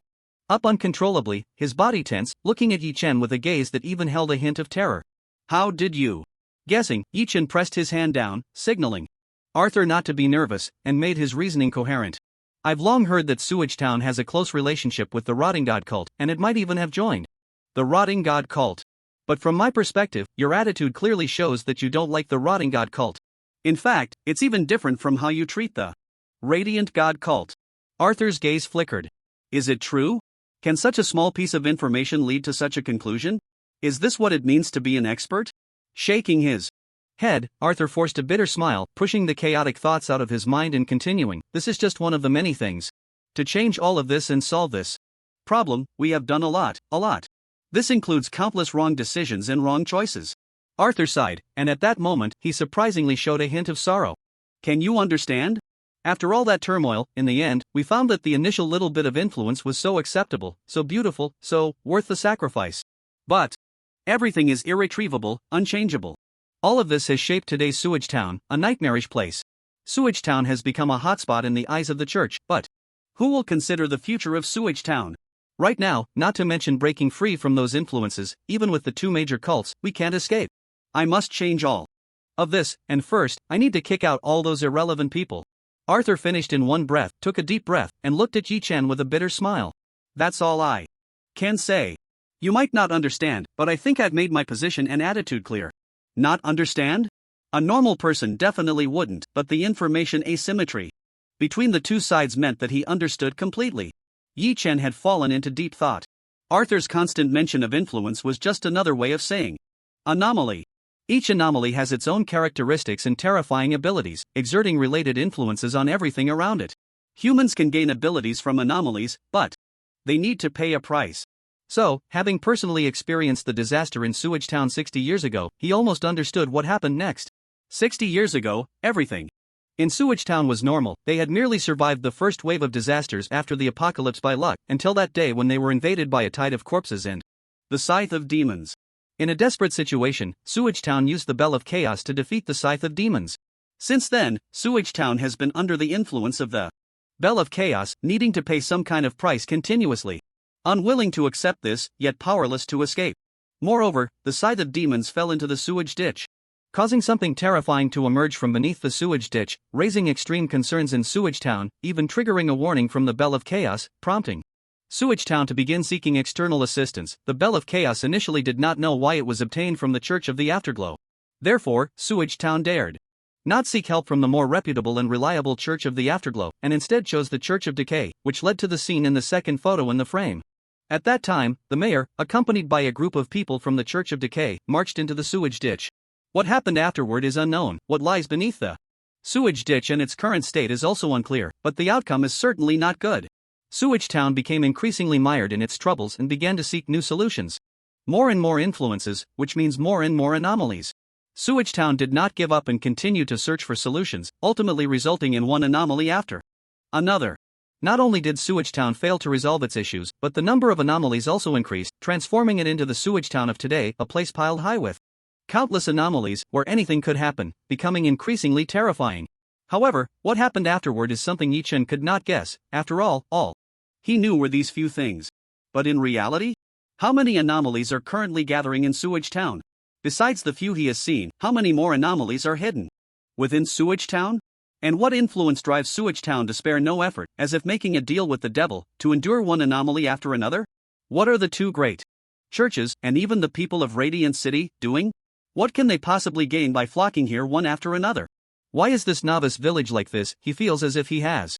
up uncontrollably, his body tense, looking at Yi-chan with a gaze that even held a hint of terror. How did you? Guessing, Yi-chan pressed his hand down, signaling Arthur not to be nervous, and made his reasoning coherent. I've long heard that Sewage Town has a close relationship with the Rotting God cult, and it might even have joined the Rotting God cult. But from my perspective, your attitude clearly shows that you don't like the Rotting God cult. In fact, it's even different from how you treat the Radiant God cult. Arthur's gaze flickered. Is it true? Can such a small piece of information lead to such a conclusion? Is this what it means to be an expert? Shaking his head, Arthur forced a bitter smile, pushing the chaotic thoughts out of his mind and continuing, this is just one of the many things. To change all of this and solve this problem, we have done a lot. This includes countless wrong decisions and wrong choices. Arthur sighed, and at that moment, he surprisingly showed a hint of sorrow. Can you understand? After all that turmoil, in the end, we found that the initial little bit of influence was so acceptable, so beautiful, so worth the sacrifice. But everything is irretrievable, unchangeable. All of this has shaped today's Sewage Town, a nightmarish place. Sewage Town has become a hotspot in the eyes of the church, but who will consider the future of Sewage Town? Right now, not to mention breaking free from those influences, even with the two major cults, we can't escape. I must change all of this, and first, I need to kick out all those irrelevant people. Arthur finished in one breath, took a deep breath, and looked at Yi-chan with a bitter smile. That's all I can say. You might not understand, but I think I've made my position and attitude clear. Not understand? A normal person definitely wouldn't, but the information asymmetry between the two sides meant that he understood completely. Yi-chan had fallen into deep thought. Arthur's constant mention of influence was just another way of saying anomaly. Each anomaly has its own characteristics and terrifying abilities, exerting related influences on everything around it. Humans can gain abilities from anomalies, but they need to pay a price. So, having personally experienced the disaster in Sewage Town 60 years ago, he almost understood what happened next. 60 years ago, everything in Sewage Town was normal. They had merely survived the first wave of disasters after the apocalypse by luck, until that day when they were invaded by a tide of corpses and the scythe of demons. In a desperate situation, Sewage Town used the Bell of Chaos to defeat the scythe of demons. Since then, Sewage Town has been under the influence of the Bell of Chaos, needing to pay some kind of price continuously. Unwilling to accept this, yet powerless to escape. Moreover, the scythe of demons fell into the sewage ditch, causing something terrifying to emerge from beneath the sewage ditch, raising extreme concerns in Sewage Town, even triggering a warning from the Bell of Chaos, prompting Sewage Town to begin seeking external assistance. The Bell of Chaos initially did not know why it was obtained from the Church of the Afterglow. Therefore, Sewage Town dared not seek help from the more reputable and reliable Church of the Afterglow, and instead chose the Church of Decay, which led to the scene in the second photo in the frame. At that time, the mayor, accompanied by a group of people from the Church of Decay, marched into the sewage ditch. What happened afterward is unknown. What lies beneath the sewage ditch and its current state is also unclear, but the outcome is certainly not good. Sewage Town became increasingly mired in its troubles and began to seek new solutions. More and more influences, which means more and more anomalies. Sewage Town did not give up and continued to search for solutions, ultimately resulting in one anomaly after another. Not only did Sewage Town fail to resolve its issues, but the number of anomalies also increased, transforming it into the Sewage Town of today, a place piled high with countless anomalies where anything could happen, becoming increasingly terrifying. However, what happened afterward is something Yi-Chen could not guess. After all he knew were these few things. But in reality, how many anomalies are currently gathering in Sewage Town? Besides the few he has seen, how many more anomalies are hidden within Sewage Town? And what influence drives Sewage Town to spare no effort, as if making a deal with the devil, to endure one anomaly after another? What are the two great churches, and even the people of Radiant City, doing? What can they possibly gain by flocking here one after another? Why is this novice village like this? He feels as if he has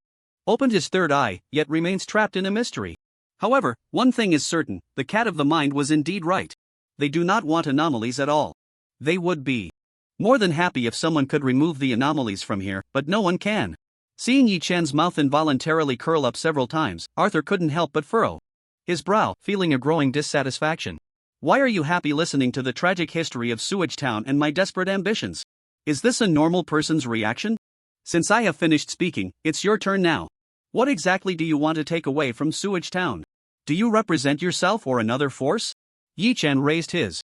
opened his third eye, yet remains trapped in a mystery. However, one thing is certain, the cat of the mind was indeed right. They do not want anomalies at all. They would be more than happy if someone could remove the anomalies from here, but no one can. Seeing Yi-Chen's mouth involuntarily curl up several times, Arthur couldn't help but furrow his brow, feeling a growing dissatisfaction. Why are you happy listening to the tragic history of Sewage Town and my desperate ambitions? Is this a normal person's reaction? Since I have finished speaking, it's your turn now. What exactly do you want to take away from Sewage Town? Do you represent yourself or another force? Yi-Chen raised his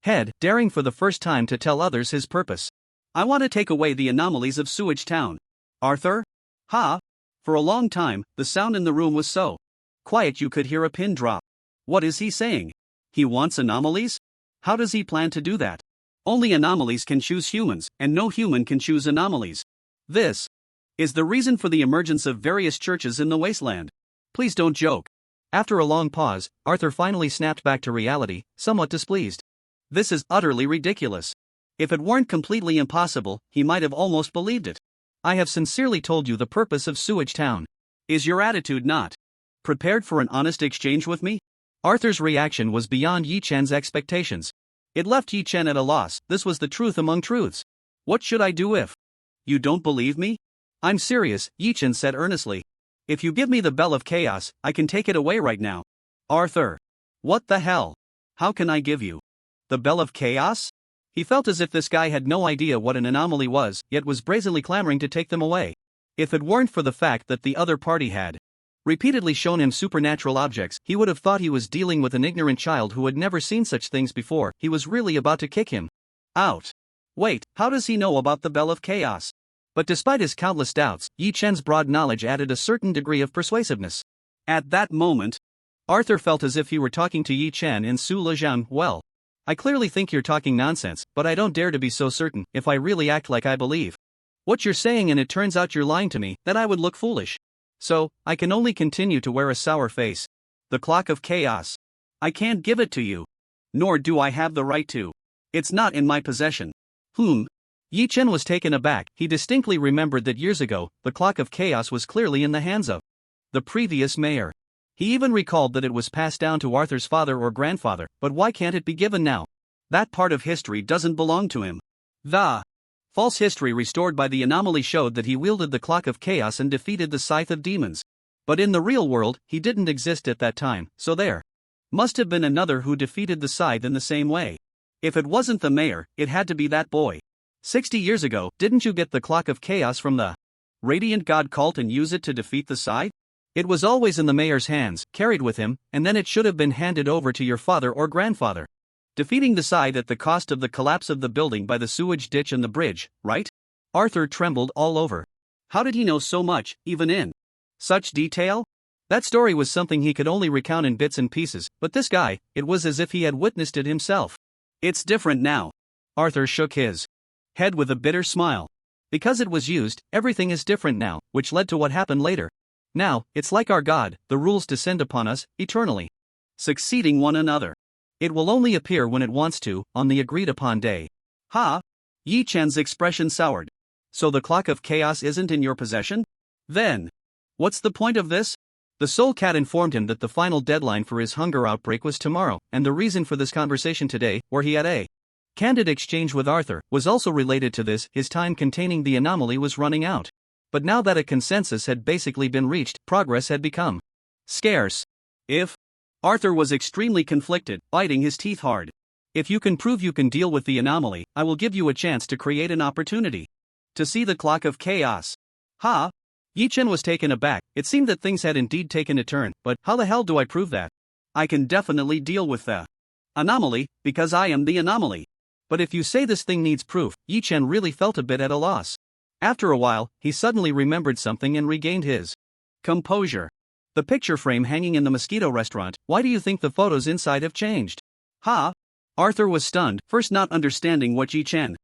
head, daring for the first time to tell others his purpose. I want to take away the anomalies of Sewage Town. Arthur? Ha! For a long time, the sound in the room was so quiet you could hear a pin drop. What is he saying? He wants anomalies? How does he plan to do that? Only anomalies can choose humans, and no human can choose anomalies. This is the reason for the emergence of various churches in the wasteland. Please don't joke. After a long pause, Arthur finally snapped back to reality, somewhat displeased. This is utterly ridiculous. If it weren't completely impossible, he might have almost believed it. I have sincerely told you the purpose of Sewage Town. Is your attitude not prepared for an honest exchange with me? Arthur's reaction was beyond Yi-Chen's expectations. It left Yi-Chen at a loss. This was the truth among truths. What should I do if you don't believe me? I'm serious, Yi-Chen said earnestly. If you give me the Bell of Chaos, I can take it away right now. Arthur. What the hell? How can I give you the Bell of Chaos? He felt as if this guy had no idea what an anomaly was, yet was brazenly clamoring to take them away. If it weren't for the fact that the other party had repeatedly shown him supernatural objects, he would have thought he was dealing with an ignorant child who had never seen such things before. He was really about to kick him out. Wait, how does he know about the Bell of Chaos? But despite his countless doubts, Yi-Chen's broad knowledge added a certain degree of persuasiveness. At that moment, Arthur felt as if he were talking to Yi-Chen in Su Lejian. Well, I clearly think you're talking nonsense, but I don't dare to be so certain. If I really act like I believe what you're saying and it turns out you're lying to me, then I would look foolish. So, I can only continue to wear a sour face. The Clock of Chaos. I can't give it to you. Nor do I have the right to. It's not in my possession. Yi-Chen was taken aback. He distinctly remembered that years ago, the Clock of Chaos was clearly in the hands of the previous mayor. He even recalled that it was passed down to Arthur's father or grandfather, but why can't it be given now? That part of history doesn't belong to him. The false history restored by the anomaly showed that he wielded the Clock of Chaos and defeated the Scythe of Demons. But in the real world, he didn't exist at that time, so there must have been another who defeated the Scythe in the same way. If it wasn't the mayor, it had to be that boy. 60 years ago, didn't you get the Clock of Chaos from the Radiant God cult and use it to defeat the scythe? It was always in the mayor's hands, carried with him, and then it should have been handed over to your father or grandfather. Defeating the scythe at the cost of the collapse of the building by the sewage ditch and the bridge, right? Arthur trembled all over. How did he know so much, even in such detail? That story was something he could only recount in bits and pieces, but this guy, it was as if he had witnessed it himself. It's different now. Arthur shook his head with a bitter smile. Because it was used, everything is different now, which led to what happened later. Now, it's like our God, the rules descend upon us, eternally, succeeding one another. It will only appear when it wants to, on the agreed upon day. Ha! Yi Chen's expression soured. So the Clock of Chaos isn't in your possession? Then, what's the point of this? The Soul Cat informed him that the final deadline for his hunger outbreak was tomorrow, and the reason for this conversation today, where he had a candid exchange with Arthur, was also related to this. His time containing the anomaly was running out. But now that a consensus had basically been reached, progress had become scarce. If Arthur was extremely conflicted, biting his teeth hard. If you can prove you can deal with the anomaly, I will give you a chance to create an opportunity to see the Clock of Chaos. Ha! Yi Chen was taken aback. It seemed that things had indeed taken a turn, but how the hell do I prove that? I can definitely deal with the anomaly, because I am the anomaly. But if you say this thing needs proof, Yi Chen really felt a bit at a loss. After a while, he suddenly remembered something and regained his composure. The picture frame hanging in the mosquito restaurant, why do you think the photos inside have changed? Ha! Arthur was stunned, first not understanding what Yi Chen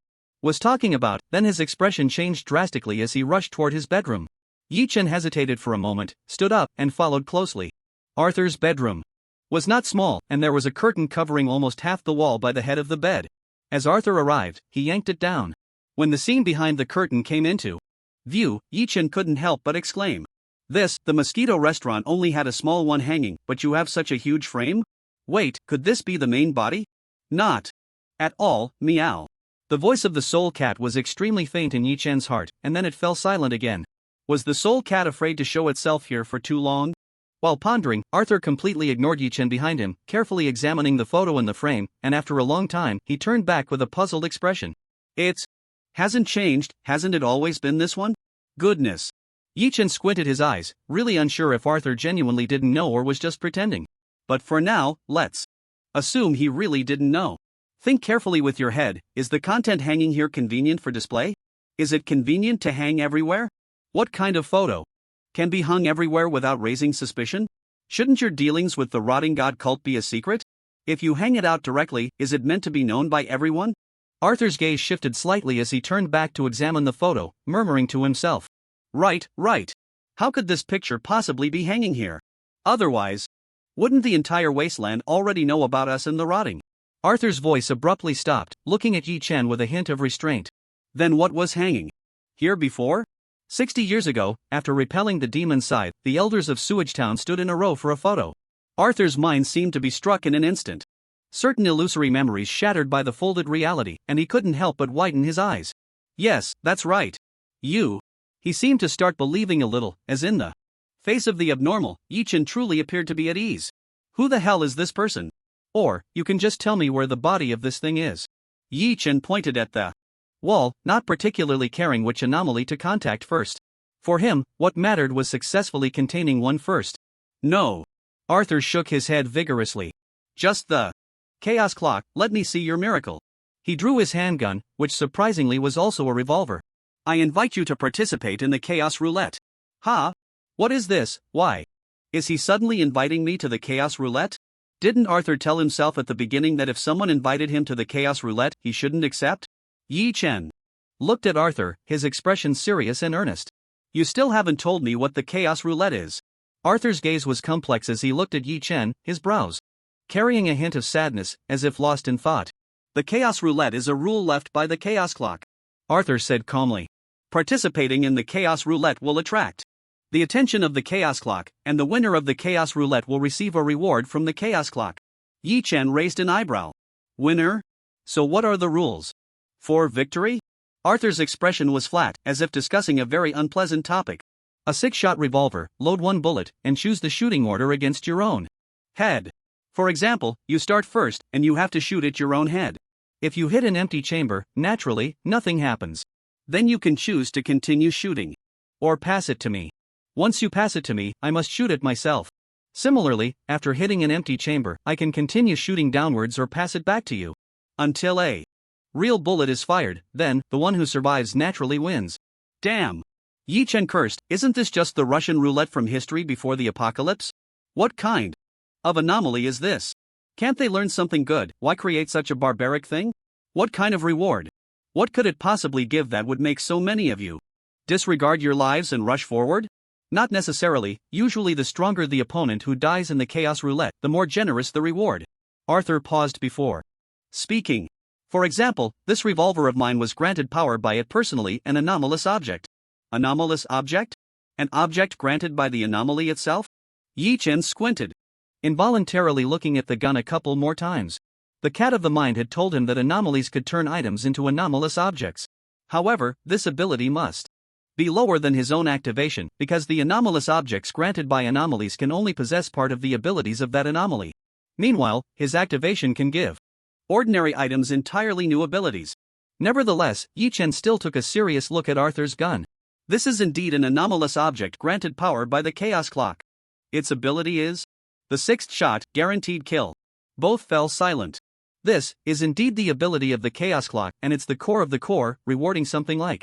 was talking about, then his expression changed drastically as he rushed toward his bedroom. Yi Chen hesitated for a moment, stood up, and followed closely. Arthur's bedroom was not small, and there was a curtain covering almost half the wall by the head of the bed. As Arthur arrived, he yanked it down. When the scene behind the curtain came into view, Yi Chen couldn't help but exclaim. The mosquito restaurant only had a small one hanging, but you have such a huge frame? Wait, could this be the main body? Not at all, meow. The voice of the Soul Cat was extremely faint in Yi Chen's heart, and then it fell silent again. Was the Soul Cat afraid to show itself here for too long? While pondering, Arthur completely ignored Yi Chen behind him, carefully examining the photo in the frame, and after a long time, he turned back with a puzzled expression. It hasn't changed, hasn't it always been this one? Goodness. Yi Chen squinted his eyes, really unsure if Arthur genuinely didn't know or was just pretending. But for now, let's assume he really didn't know. Think carefully with your head, is the content hanging here convenient for display? Is it convenient to hang everywhere? What kind of photo can be hung everywhere without raising suspicion? Shouldn't your dealings with the rotting god cult be a secret? If you hang it out directly, is it meant to be known by everyone? Arthur's gaze shifted slightly as he turned back to examine the photo, murmuring to himself. Right. How could this picture possibly be hanging here? Otherwise, wouldn't the entire wasteland already know about us and the rotting? Arthur's voice abruptly stopped, looking at Yi Chen with a hint of restraint. Then what was hanging here before? 60 years ago, after repelling the demon scythe, the elders of Sewage Town stood in a row for a photo. Arthur's mind seemed to be struck in an instant. Certain illusory memories shattered by the folded reality, and he couldn't help but widen his eyes. Yes, that's right. You. He seemed to start believing a little, as in the face of the abnormal, Yi Chen truly appeared to be at ease. Who the hell is this person? Or, you can just tell me where the body of this thing is. Yi Chen pointed at the wall, not particularly caring which anomaly to contact first. For him, what mattered was successfully containing one first. No. Arthur shook his head vigorously. Just the Chaos Clock, let me see your miracle. He drew his handgun, which surprisingly was also a revolver. I invite you to participate in the Chaos Roulette. Ha? What is this? Why? Is he suddenly inviting me to the Chaos Roulette? Didn't Arthur tell himself at the beginning that if someone invited him to the Chaos Roulette, he shouldn't accept? Yi Chen looked at Arthur, his expression serious and earnest. You still haven't told me what the Chaos Roulette is. Arthur's gaze was complex as he looked at Yi Chen, his brows carrying a hint of sadness, as if lost in thought. The Chaos Roulette is a rule left by the Chaos Clock, Arthur said calmly. Participating in the Chaos Roulette will attract the attention of the Chaos Clock, and the winner of the Chaos Roulette will receive a reward from the Chaos Clock. Yi Chen raised an eyebrow. Winner? So what are the rules for victory? Arthur's expression was flat, as if discussing a very unpleasant topic. A 6-shot revolver, load 1 bullet, and choose the shooting order against your own head. For example, you start first, and you have to shoot at your own head. If you hit an empty chamber, naturally, nothing happens. Then you can choose to continue shooting. Or pass it to me. Once you pass it to me, I must shoot it myself. Similarly, after hitting an empty chamber, I can continue shooting downwards or pass it back to you. Until a real bullet is fired, then, the one who survives naturally wins. Damn. Yi Chen cursed, isn't this just the Russian roulette from history before the apocalypse? What kind of anomaly is this? Can't they learn something good? Why create such a barbaric thing? What kind of reward? What could it possibly give that would make so many of you disregard your lives and rush forward? Not necessarily, usually the stronger the opponent who dies in the chaos roulette, the more generous the reward. Arthur paused before speaking. For example, this revolver of mine was granted power by it personally, an anomalous object. Anomalous object? An object granted by the anomaly itself? Yi Chen squinted, involuntarily looking at the gun a couple more times. The cat of the mind had told him that anomalies could turn items into anomalous objects. However, this ability must be lower than his own activation, because the anomalous objects granted by anomalies can only possess part of the abilities of that anomaly. Meanwhile, his activation can give ordinary items entirely new abilities. Nevertheless, Yi Chen still took a serious look at Arthur's gun. This is indeed an anomalous object granted power by the Chaos Clock. Its ability is the sixth shot, guaranteed kill. Both fell silent. This is indeed the ability of the Chaos Clock, and it's the core of the core, rewarding something like.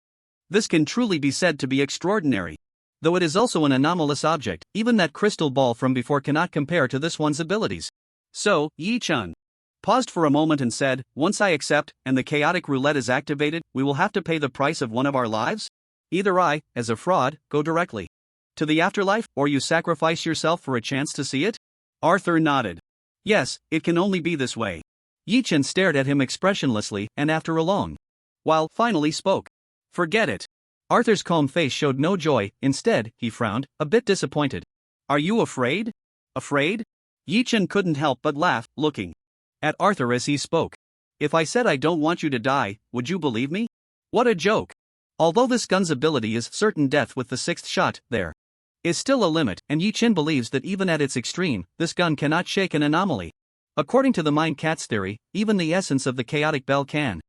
This can truly be said to be extraordinary. Though it is also an anomalous object, even that crystal ball from before cannot compare to this one's abilities. So, Yi Chen paused for a moment and said, once I accept, and the chaotic roulette is activated, we will have to pay the price of one of our lives? Either I, as a fraud, go directly to the afterlife, or you sacrifice yourself for a chance to see it? Arthur nodded. Yes, it can only be this way. Yi Chen stared at him expressionlessly, and after a long while, finally spoke. Forget it. Arthur's calm face showed no joy, instead, he frowned, a bit disappointed. Are you afraid? Afraid? Yi Chen couldn't help but laugh, looking at Arthur as he spoke. If I said I don't want you to die, would you believe me? What a joke. Although this gun's ability is certain death with the sixth shot, there is still a limit, and Yi Chen believes that even at its extreme, this gun cannot shake an anomaly. According to the Mind Cat's theory, even the essence of the chaotic bell can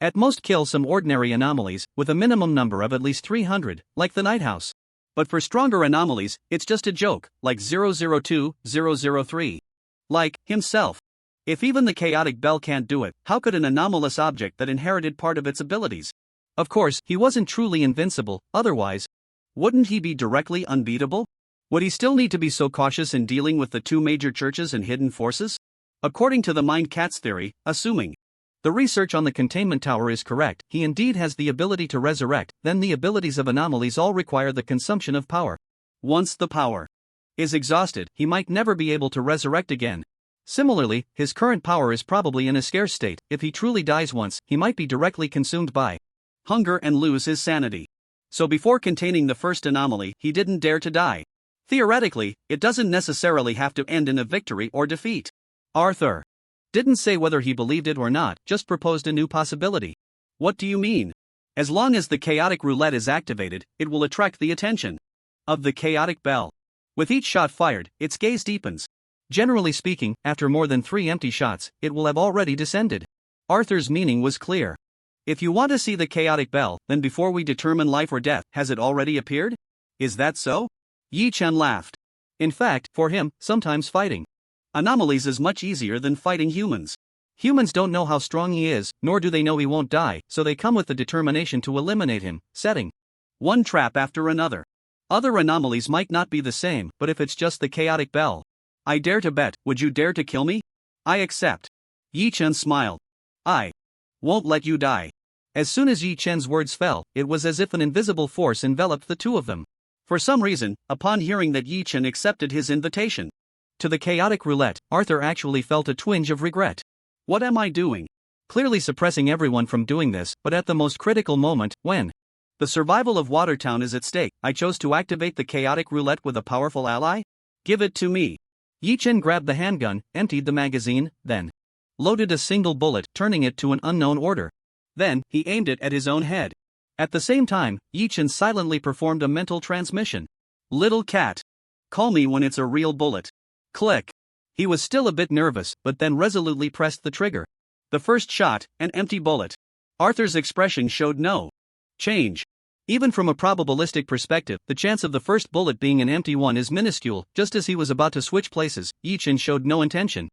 at most kill some ordinary anomalies, with a minimum number of at least 300, like the Night House. But for stronger anomalies, it's just a joke, like 002, 003. Like, himself. If even the chaotic bell can't do it, how could an anomalous object that inherited part of its abilities? Of course, he wasn't truly invincible, otherwise, wouldn't he be directly unbeatable? Would he still need to be so cautious in dealing with the two major churches and hidden forces? According to the Mind Cat's theory, assuming the research on the containment tower is correct, he indeed has the ability to resurrect, then the abilities of anomalies all require the consumption of power. Once the power is exhausted, he might never be able to resurrect again. Similarly, his current power is probably in a scarce state. If he truly dies once, he might be directly consumed by hunger and lose his sanity. So before containing the first anomaly, he didn't dare to die. Theoretically, it doesn't necessarily have to end in a victory or defeat. Arthur didn't say whether he believed it or not, just proposed a new possibility. What do you mean? As long as the chaotic roulette is activated, it will attract the attention of the chaotic bell. With each shot fired, its gaze deepens. Generally speaking, after more than 3 empty shots, it will have already descended. Arthur's meaning was clear. If you want to see the chaotic bell, then before we determine life or death, has it already appeared? Is that so? Yi Chen laughed. In fact, for him, sometimes fighting anomalies is much easier than fighting humans. Humans don't know how strong he is, nor do they know he won't die, so they come with the determination to eliminate him, setting one trap after another. Other anomalies might not be the same, but if it's just the chaotic bell, I dare to bet, would you dare to kill me? I accept. Yi Chen smiled. I won't let you die. As soon as Yi Chen's words fell, it was as if an invisible force enveloped the two of them. For some reason, upon hearing that Yi Chen accepted his invitation to the chaotic roulette, Arthur actually felt a twinge of regret. What am I doing? Clearly suppressing everyone from doing this, but at the most critical moment, when the survival of Watertown is at stake, I chose to activate the chaotic roulette with a powerful ally? Give it to me. Yi Chen grabbed the handgun, emptied the magazine, then loaded a single bullet, turning it to an unknown order. Then, he aimed it at his own head. At the same time, Yi Chen silently performed a mental transmission. Little cat. Call me when it's a real bullet. Click. He was still a bit nervous, but then resolutely pressed the trigger. The first shot, an empty bullet. Arthur's expression showed no change. Even from a probabilistic perspective, the chance of the first bullet being an empty one is minuscule. Just as he was about to switch places, Yi-Chen showed no intention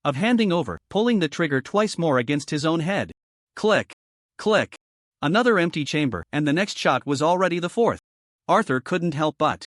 of handing over, pulling the trigger twice more against his own head. Click. Click. Another empty chamber, and the next shot was already the fourth. Arthur couldn't help but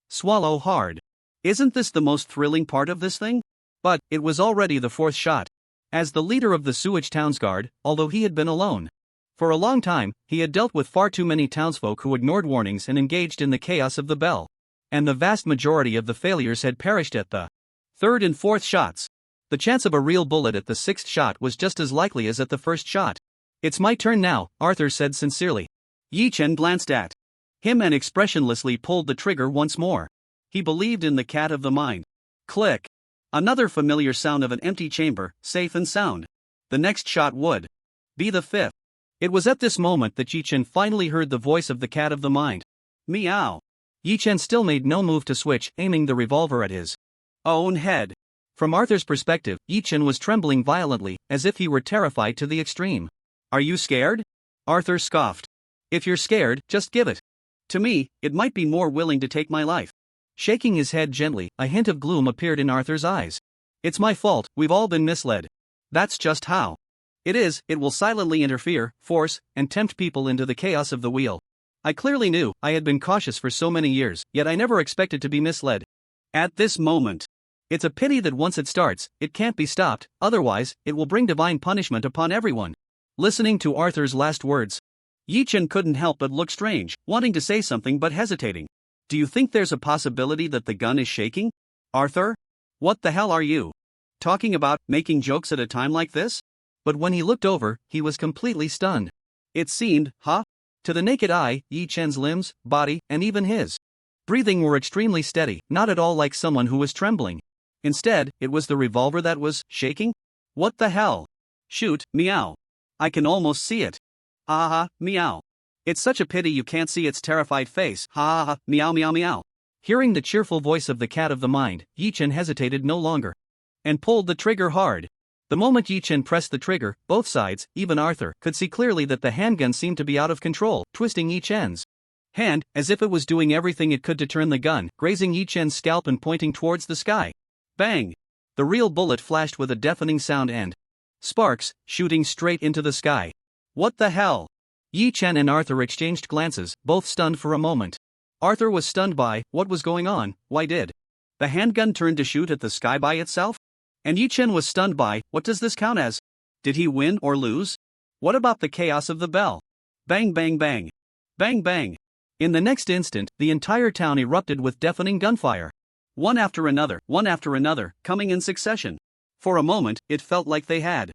swallow hard. Isn't this the most thrilling part of this thing? But it was already the fourth shot. As the leader of the Sewage Town's guard, although he had been alone for a long time, he had dealt with far too many townsfolk who ignored warnings and engaged in the chaos of the bell. And the vast majority of the failures had perished at the third and fourth shots. The chance of a real bullet at the sixth shot was just as likely as at the first shot. It's my turn now, Arthur said sincerely. Yi-Chen glanced at him and expressionlessly pulled the trigger once more. He believed in the cat of the mind. Click. Another familiar sound of an empty chamber, safe and sound. The next shot would be the fifth. It was at this moment that Yi-Chen finally heard the voice of the cat of the mind. Meow. Yi-Chen still made no move to switch, aiming the revolver at his own head. From Arthur's perspective, Yi-Chen was trembling violently, as if he were terrified to the extreme. Are you scared? Arthur scoffed. If you're scared, just give it. To me, it might be more willing to take my life. Shaking his head gently, a hint of gloom appeared in Arthur's eyes. It's my fault, we've all been misled. That's just how it is. It will silently interfere, force, and tempt people into the chaos of the wheel. I clearly knew, I had been cautious for so many years, yet I never expected to be misled. At this moment, it's a pity that once it starts, it can't be stopped, otherwise, it will bring divine punishment upon everyone. Listening to Arthur's last words, Yi-Chen couldn't help but look strange, wanting to say something but hesitating. Do you think there's a possibility that the gun is shaking? Arthur? What the hell are you talking about, making jokes at a time like this? But when he looked over, he was completely stunned. It seemed, to the naked eye, Yi-Chen's limbs, body, and even his breathing were extremely steady, not at all like someone who was trembling. Instead, it was the revolver that was shaking? What the hell? Shoot, meow. I can almost see it. Meow. It's such a pity you can't see its terrified face. Meow meow meow. Hearing the cheerful voice of the cat of the mind, Yi-Chen hesitated no longer and pulled the trigger hard. The moment Yi-Chen pressed the trigger, both sides, even Arthur, could see clearly that the handgun seemed to be out of control, twisting Yi-Chen's hand, as if it was doing everything it could to turn the gun, grazing Yi-Chen's scalp and pointing towards the sky. Bang! The real bullet flashed with a deafening sound and sparks, shooting straight into the sky. What the hell? Yi-Chen and Arthur exchanged glances, both stunned for a moment. Arthur was stunned by what was going on. Why did the handgun turn to shoot at the sky by itself? And Yi-Chen was stunned by, what does this count as? Did he win or lose? What about the chaos of the bell? Bang bang bang. Bang bang. In the next instant, the entire town erupted with deafening gunfire. One after another, coming in succession. For a moment, it felt like they had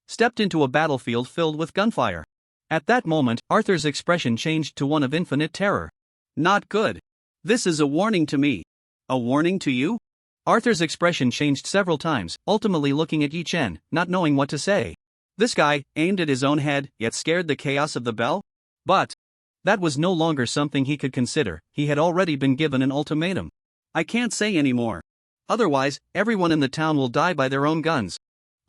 stepped into a battlefield filled with gunfire. At that moment, Arthur's expression changed to one of infinite terror. Not good. This is a warning to me. A warning to you? Arthur's expression changed several times, ultimately looking at Yi-Chen, not knowing what to say. This guy, aimed at his own head, yet scared the chaos of the bell? But that was no longer something he could consider. He had already been given an ultimatum. I can't say any more. Otherwise, everyone in the town will die by their own guns.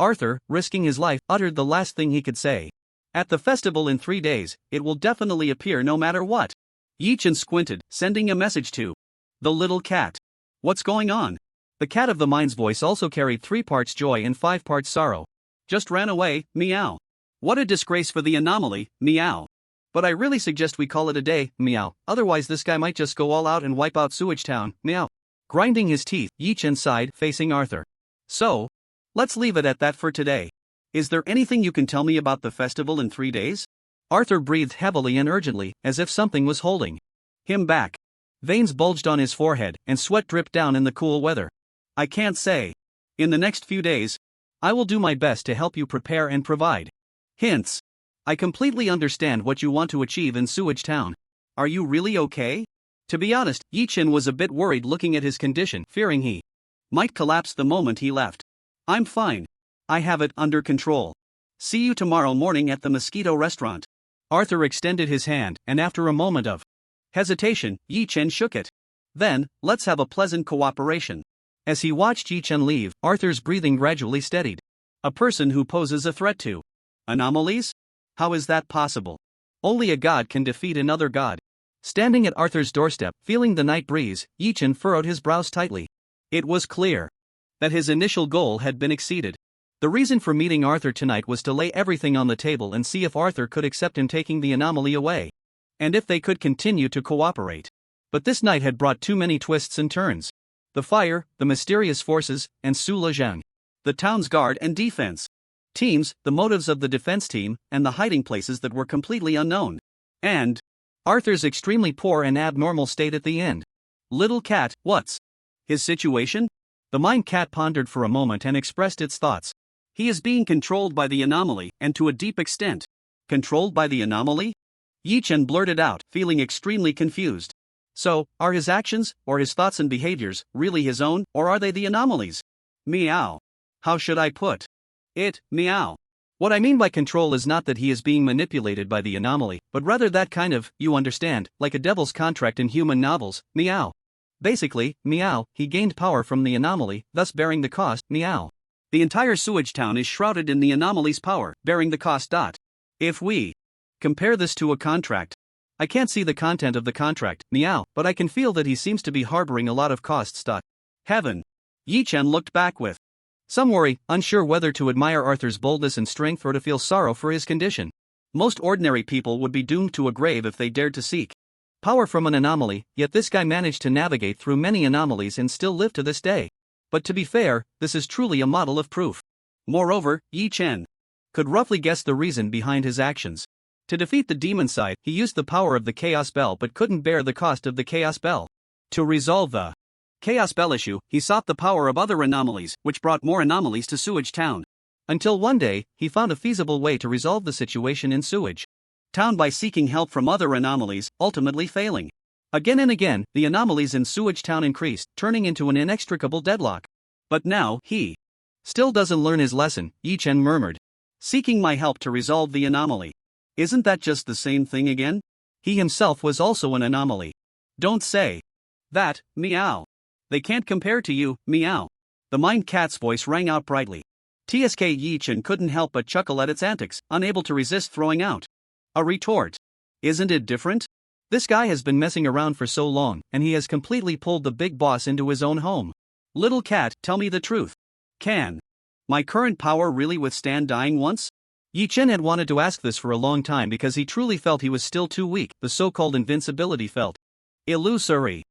Arthur, risking his life, uttered the last thing he could say. At the festival in 3 days, it will definitely appear no matter what. Yi-Chen squinted, sending a message to the little cat. What's going on? The cat of the mind's voice also carried 3 parts joy and 5 parts sorrow. Just ran away, meow. What a disgrace for the anomaly, meow. But I really suggest we call it a day, meow, otherwise this guy might just go all out and wipe out Sewage Town, meow. Grinding his teeth, Yi-Chen sighed, facing Arthur. So, let's leave it at that for today. Is there anything you can tell me about the festival in 3 days? Arthur breathed heavily and urgently, as if something was holding him back. Veins bulged on his forehead, and sweat dripped down in the cool weather. I can't say. In the next few days, I will do my best to help you prepare and provide hints. I completely understand what you want to achieve in Sewage Town. Are you really okay? To be honest, Yi-Chen was a bit worried looking at his condition, fearing he might collapse the moment he left. I'm fine. I have it under control. See you tomorrow morning at the Mosquito Restaurant. Arthur extended his hand, and after a moment of hesitation, Yi-Chen shook it. Then, let's have a pleasant cooperation. As he watched Yi-Chen leave, Arthur's breathing gradually steadied. A person who poses a threat to Anomalies? How is that possible? Only a god can defeat another god. Standing at Arthur's doorstep, feeling the night breeze, Yi-chan furrowed his brows tightly. It was clear that his initial goal had been exceeded. The reason for meeting Arthur tonight was to lay everything on the table and see if Arthur could accept him taking the anomaly away. And if they could continue to cooperate. But this night had brought too many twists and turns. The fire, the mysterious forces, and Su Lezhang. The town's guard and defense teams, the motives of the defense team, and the hiding places that were completely unknown. And Arthur's extremely poor and abnormal state at the end. Little cat, what's his situation? The mind cat pondered for a moment and expressed its thoughts. He is being controlled by the anomaly, and to a deep extent. Controlled by the anomaly? Yi-chan blurted out, feeling extremely confused. So, are his actions, or his thoughts and behaviors, really his own, or are they the anomalies? Meow. How should I put it? Meow. What I mean by control is not that he is being manipulated by the anomaly, but rather that kind of, you understand, like a devil's contract in human novels, meow. Basically, meow, he gained power from the anomaly, thus bearing the cost, meow. The entire sewage town is shrouded in the anomaly's power, bearing the cost. If we compare this to a contract, I can't see the content of the contract, meow, but I can feel that he seems to be harboring a lot of costs. Heaven. Yi-chan looked back with some worry, unsure whether to admire Arthur's boldness and strength or to feel sorrow for his condition. Most ordinary people would be doomed to a grave if they dared to seek power from an anomaly, yet this guy managed to navigate through many anomalies and still live to this day. But to be fair, this is truly a model of proof. Moreover, Yi-chan could roughly guess the reason behind his actions. To defeat the demon side, he used the power of the Chaos Bell but couldn't bear the cost of the Chaos Bell. To resolve the Chaos Bell issue, he sought the power of other anomalies, which brought more anomalies to Sewage Town. Until one day, he found a feasible way to resolve the situation in Sewage Town by seeking help from other anomalies, ultimately failing. Again and again, the anomalies in Sewage Town increased, turning into an inextricable deadlock. But now, he still doesn't learn his lesson, Yi-chan murmured. Seeking my help to resolve the anomaly. Isn't that just the same thing again? He himself was also an anomaly. Don't say that, meow. They can't compare to you, meow. The mind cat's voice rang out brightly. TSK Yi-chan couldn't help but chuckle at its antics, unable to resist throwing out a retort. Isn't it different? This guy has been messing around for so long, and he has completely pulled the big boss into his own home. Little cat, tell me the truth. Can my current power really withstand dying once? Yi-chan had wanted to ask this for a long time because he truly felt he was still too weak, the so-called invincibility felt illusory.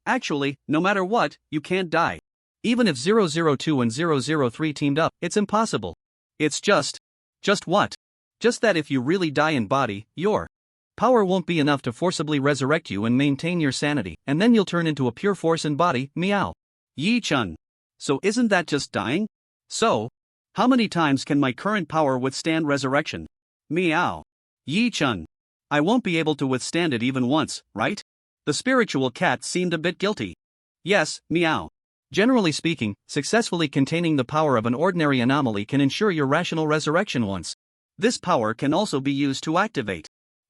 Actually, no matter what, you can't die. Even if 002 and 003 teamed up, it's impossible. It's just what? Just that if you really die in body, your power won't be enough to forcibly resurrect you and maintain your sanity, and then you'll turn into a pure force in body, meow. Yi-chan. So isn't that just dying? So, how many times can my current power withstand resurrection? Meow. Yi-chan. I won't be able to withstand it even once, right? The spiritual cat seemed a bit guilty. Yes, meow. Generally speaking, successfully containing the power of an ordinary anomaly can ensure your rational resurrection once. This power can also be used to activate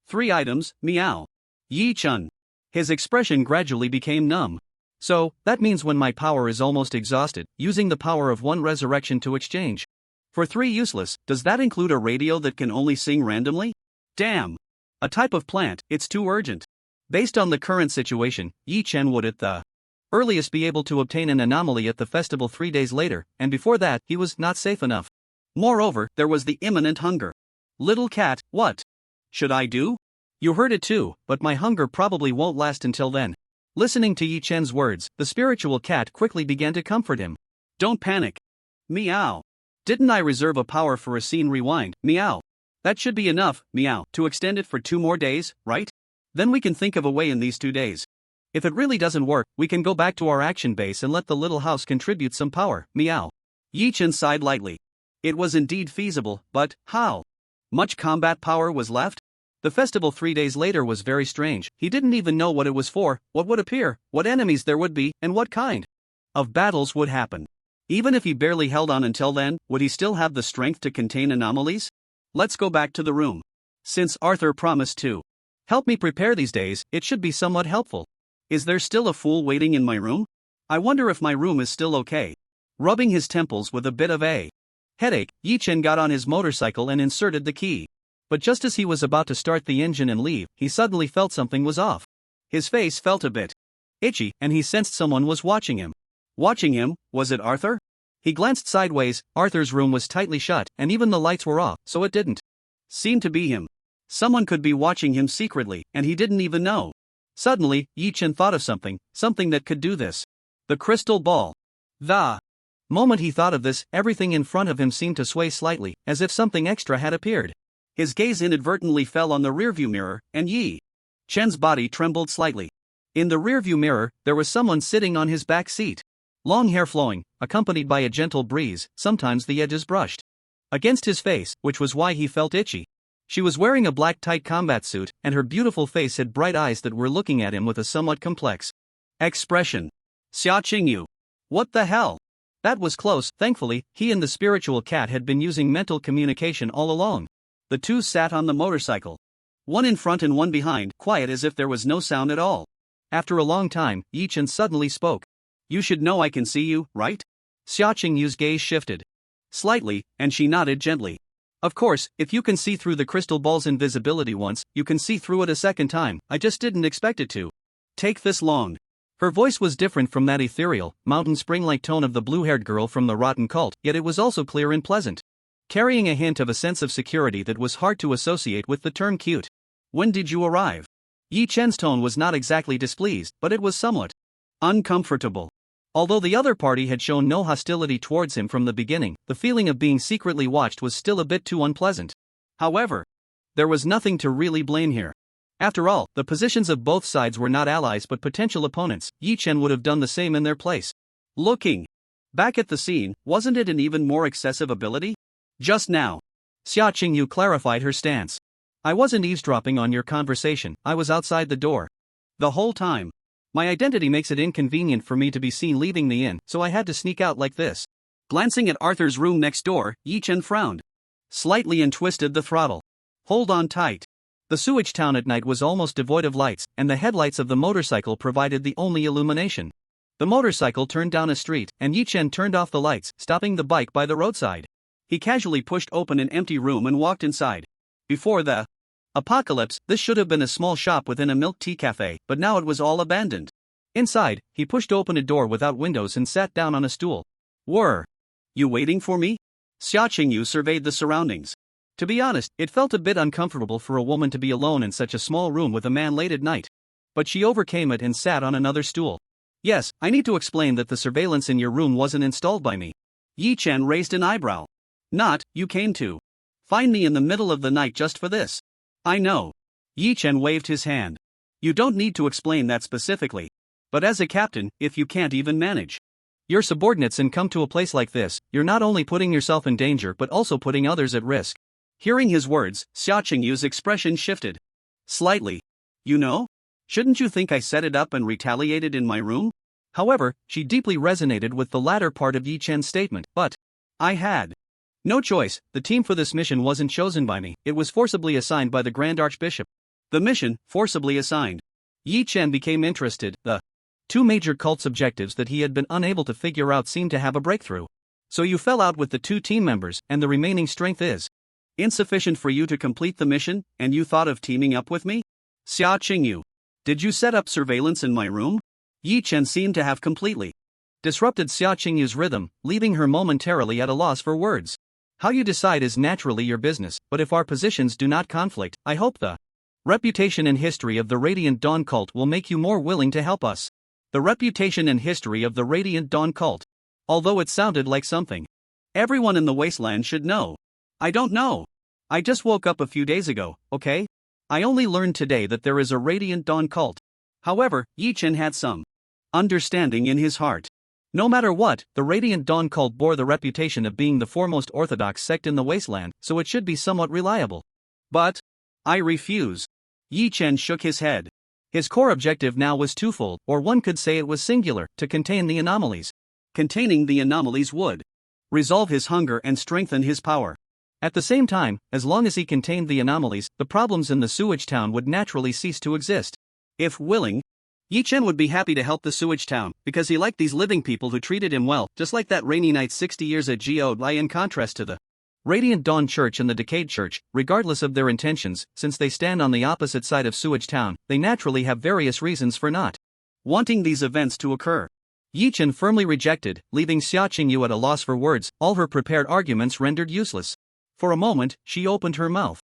3 items, meow. Yi-chan. His expression gradually became numb. So, that means when my power is almost exhausted, using the power of 1 resurrection to exchange for 3 useless, does that include a radio that can only sing randomly? Damn. A type of plant, it's too urgent. Based on the current situation, Yi-chan would at the earliest be able to obtain an anomaly at the festival 3 days later, and before that, he was not safe enough. Moreover, there was the imminent hunger. Little cat, what should I do? You heard it too, but my hunger probably won't last until then. Listening to Yi-chan's words, the spiritual cat quickly began to comfort him. Don't panic. Meow. Didn't I reserve a power for a scene rewind, meow? That should be enough, meow, to extend it for 2 more days, right? Then we can think of a way in these 2 days. If it really doesn't work, we can go back to our action base and let the little house contribute some power, meow. Yi-chan sighed lightly. It was indeed feasible, but how much combat power was left? The festival 3 days later was very strange. He didn't even know what it was for, what would appear, what enemies there would be, and what kind of battles would happen. Even if he barely held on until then, would he still have the strength to contain anomalies? Let's go back to the room. Since Arthur promised to help me prepare these days, it should be somewhat helpful. Is there still a fool waiting in my room? I wonder if my room is still okay. Rubbing his temples with a bit of a Headache, Yi Chen got on his motorcycle and inserted the key. But just as he was about to start the engine and leave, he suddenly felt something was off. His face felt a bit itchy, and he sensed someone was watching him. Watching him, was it Arthur? He glanced sideways. Arthur's room was tightly shut, and even the lights were off, so it didn't seem to be him. Someone could be watching him secretly, and he didn't even know. Suddenly, Yi Chen thought of something that could do this. The crystal ball. The moment he thought of this, everything in front of him seemed to sway slightly, as if something extra had appeared. His gaze inadvertently fell on the rearview mirror, and Yi Chen's body trembled slightly. In the rearview mirror, there was someone sitting on his back seat. Long hair flowing, accompanied by a gentle breeze, sometimes the edges brushed against his face, which was why he felt itchy. She was wearing a black tight combat suit, and her beautiful face had bright eyes that were looking at him with a somewhat complex expression. Xia Qingyu. What the hell? That was close. Thankfully, he and the spiritual cat had been using mental communication all along. The two sat on the motorcycle. One in front and one behind, quiet as if there was no sound at all. After a long time, Yi Chen suddenly spoke. You should know I can see you, right? Xia Qingyu's gaze shifted slightly, and she nodded gently. Of course, if you can see through the crystal ball's invisibility once, you can see through it a second time. I just didn't expect it to take this long. Her voice was different from that ethereal, mountain spring-like tone of the blue-haired girl from the rotten cult, yet it was also clear and pleasant, carrying a hint of a sense of security that was hard to associate with the term cute. When did you arrive? Yi Chen's tone was not exactly displeased, but it was somewhat uncomfortable. Although the other party had shown no hostility towards him from the beginning, the feeling of being secretly watched was still a bit too unpleasant. However, there was nothing to really blame here. After all, the positions of both sides were not allies but potential opponents. Yi Chen would have done the same in their place. Looking back at the scene, wasn't it an even more excessive ability? Just now, Xia Qingyu clarified her stance. I wasn't eavesdropping on your conversation, I was outside the door the whole time. My identity makes it inconvenient for me to be seen leaving the inn, so I had to sneak out like this. Glancing at Arthur's room next door, Yi Chen frowned slightly and twisted the throttle. Hold on tight. The sewage town at night was almost devoid of lights, and the headlights of the motorcycle provided the only illumination. The motorcycle turned down a street, and Yi Chen turned off the lights, stopping the bike by the roadside. He casually pushed open an empty room and walked inside. Before the apocalypse, this should have been a small shop within a milk tea cafe, but now it was all abandoned. Inside, he pushed open a door without windows and sat down on a stool. Were you waiting for me? Xia Qingyu surveyed the surroundings. To be honest, it felt a bit uncomfortable for a woman to be alone in such a small room with a man late at night. But she overcame it and sat on another stool. Yes, I need to explain that the surveillance in your room wasn't installed by me. Yi Chen raised an eyebrow. Not, you came to find me in the middle of the night just for this. I know. Yi Chen waved his hand. You don't need to explain that specifically. But as a captain, if you can't even manage your subordinates and come to a place like this, you're not only putting yourself in danger but also putting others at risk. Hearing his words, Xia Qingyu's expression shifted slightly. You know? Shouldn't you think I set it up and retaliated in my room? However, she deeply resonated with the latter part of Yi Chen's statement. But I had no choice. The team for this mission wasn't chosen by me, it was forcibly assigned by the Grand Archbishop. The mission, forcibly assigned. Yi Chen became interested. The two major cult's objectives that he had been unable to figure out seemed to have a breakthrough. So you fell out with the two team members, and the remaining strength is insufficient for you to complete the mission, and you thought of teaming up with me? Xia Qingyu. Did you set up surveillance in my room? Yi Chen seemed to have completely disrupted Xia Qingyu's rhythm, leaving her momentarily at a loss for words. How you decide is naturally your business, but if our positions do not conflict, I hope the reputation and history of the Radiant Dawn cult will make you more willing to help us. The reputation and history of the Radiant Dawn cult. Although it sounded like something everyone in the wasteland should know. I don't know. I just woke up a few days ago, okay? I only learned today that there is a Radiant Dawn cult. However, Yi Chen had some understanding in his heart. No matter what, the Radiant Dawn cult bore the reputation of being the foremost orthodox sect in the wasteland, so it should be somewhat reliable. But I refuse. Yi Chen shook his head. His core objective now was twofold, or one could say it was singular, to contain the anomalies. Containing the anomalies would resolve his hunger and strengthen his power. At the same time, as long as he contained the anomalies, the problems in the sewage town would naturally cease to exist. If willing, Yi Chen would be happy to help the sewage town, because he liked these living people who treated him well, just like that rainy night 60 years at Jiodai in contrast to the Radiant Dawn Church and the Decayed Church. Regardless of their intentions, since they stand on the opposite side of Sewage Town, they naturally have various reasons for not wanting these events to occur. Yi Chen firmly rejected, leaving Xia Qingyu at a loss for words, all her prepared arguments rendered useless. For a moment, she opened her mouth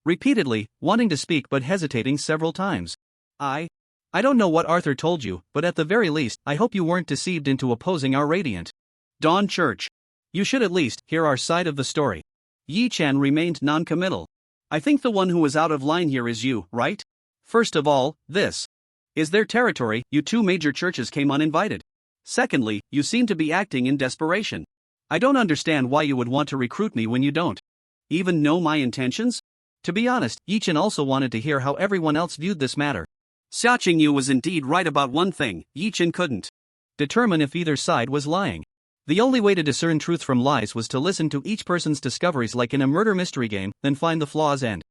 repeatedly, wanting to speak but hesitating several times. I don't know what Arthur told you, but at the very least, I hope you weren't deceived into opposing our Radiant Dawn Church. You should at least hear our side of the story. Yi Chen remained non-committal. I think the one who is out of line here is you, right? First of all, this is their territory. You two major churches came uninvited. Secondly, you seem to be acting in desperation. I don't understand why you would want to recruit me when you don't even know my intentions. To be honest, Yi Chen also wanted to hear how everyone else viewed this matter. Xia Qingyu was indeed right about one thing: Yi Chen couldn't determine if either side was lying. The only way to discern truth from lies was to listen to each person's discoveries like in a murder mystery game, then find the flaws and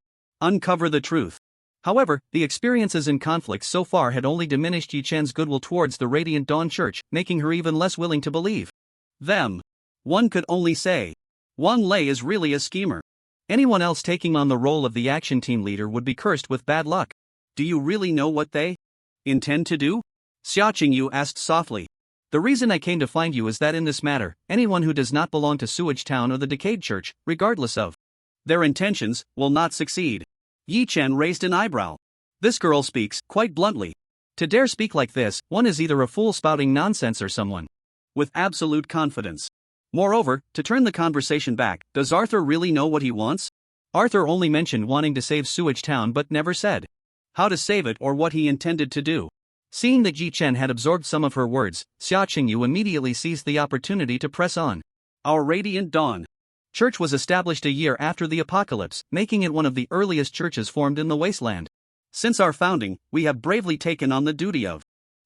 uncover the truth. However, the experiences and conflicts so far had only diminished Yi Chen's goodwill towards the Radiant Dawn Church, making her even less willing to believe them. One could only say Wang Lei is really a schemer. Anyone else taking on the role of the action team leader would be cursed with bad luck. Do you really know what they intend to do? Xia Qingyu asked softly. The reason I came to find you is that in this matter, anyone who does not belong to Sewage Town or the Decayed Church, regardless of their intentions, will not succeed. Yi Chen raised an eyebrow. This girl speaks quite bluntly. To dare speak like this, one is either a fool spouting nonsense or someone with absolute confidence. Moreover, to turn the conversation back, does Arthur really know what he wants? Arthur only mentioned wanting to save Sewage Town but never said how to save it or what he intended to do. Seeing that Yi Chen had absorbed some of her words, Xia Qingyu immediately seized the opportunity to press on. Our Radiant Dawn Church was established a year after the apocalypse, making it one of the earliest churches formed in the wasteland. Since our founding, we have bravely taken on the duty of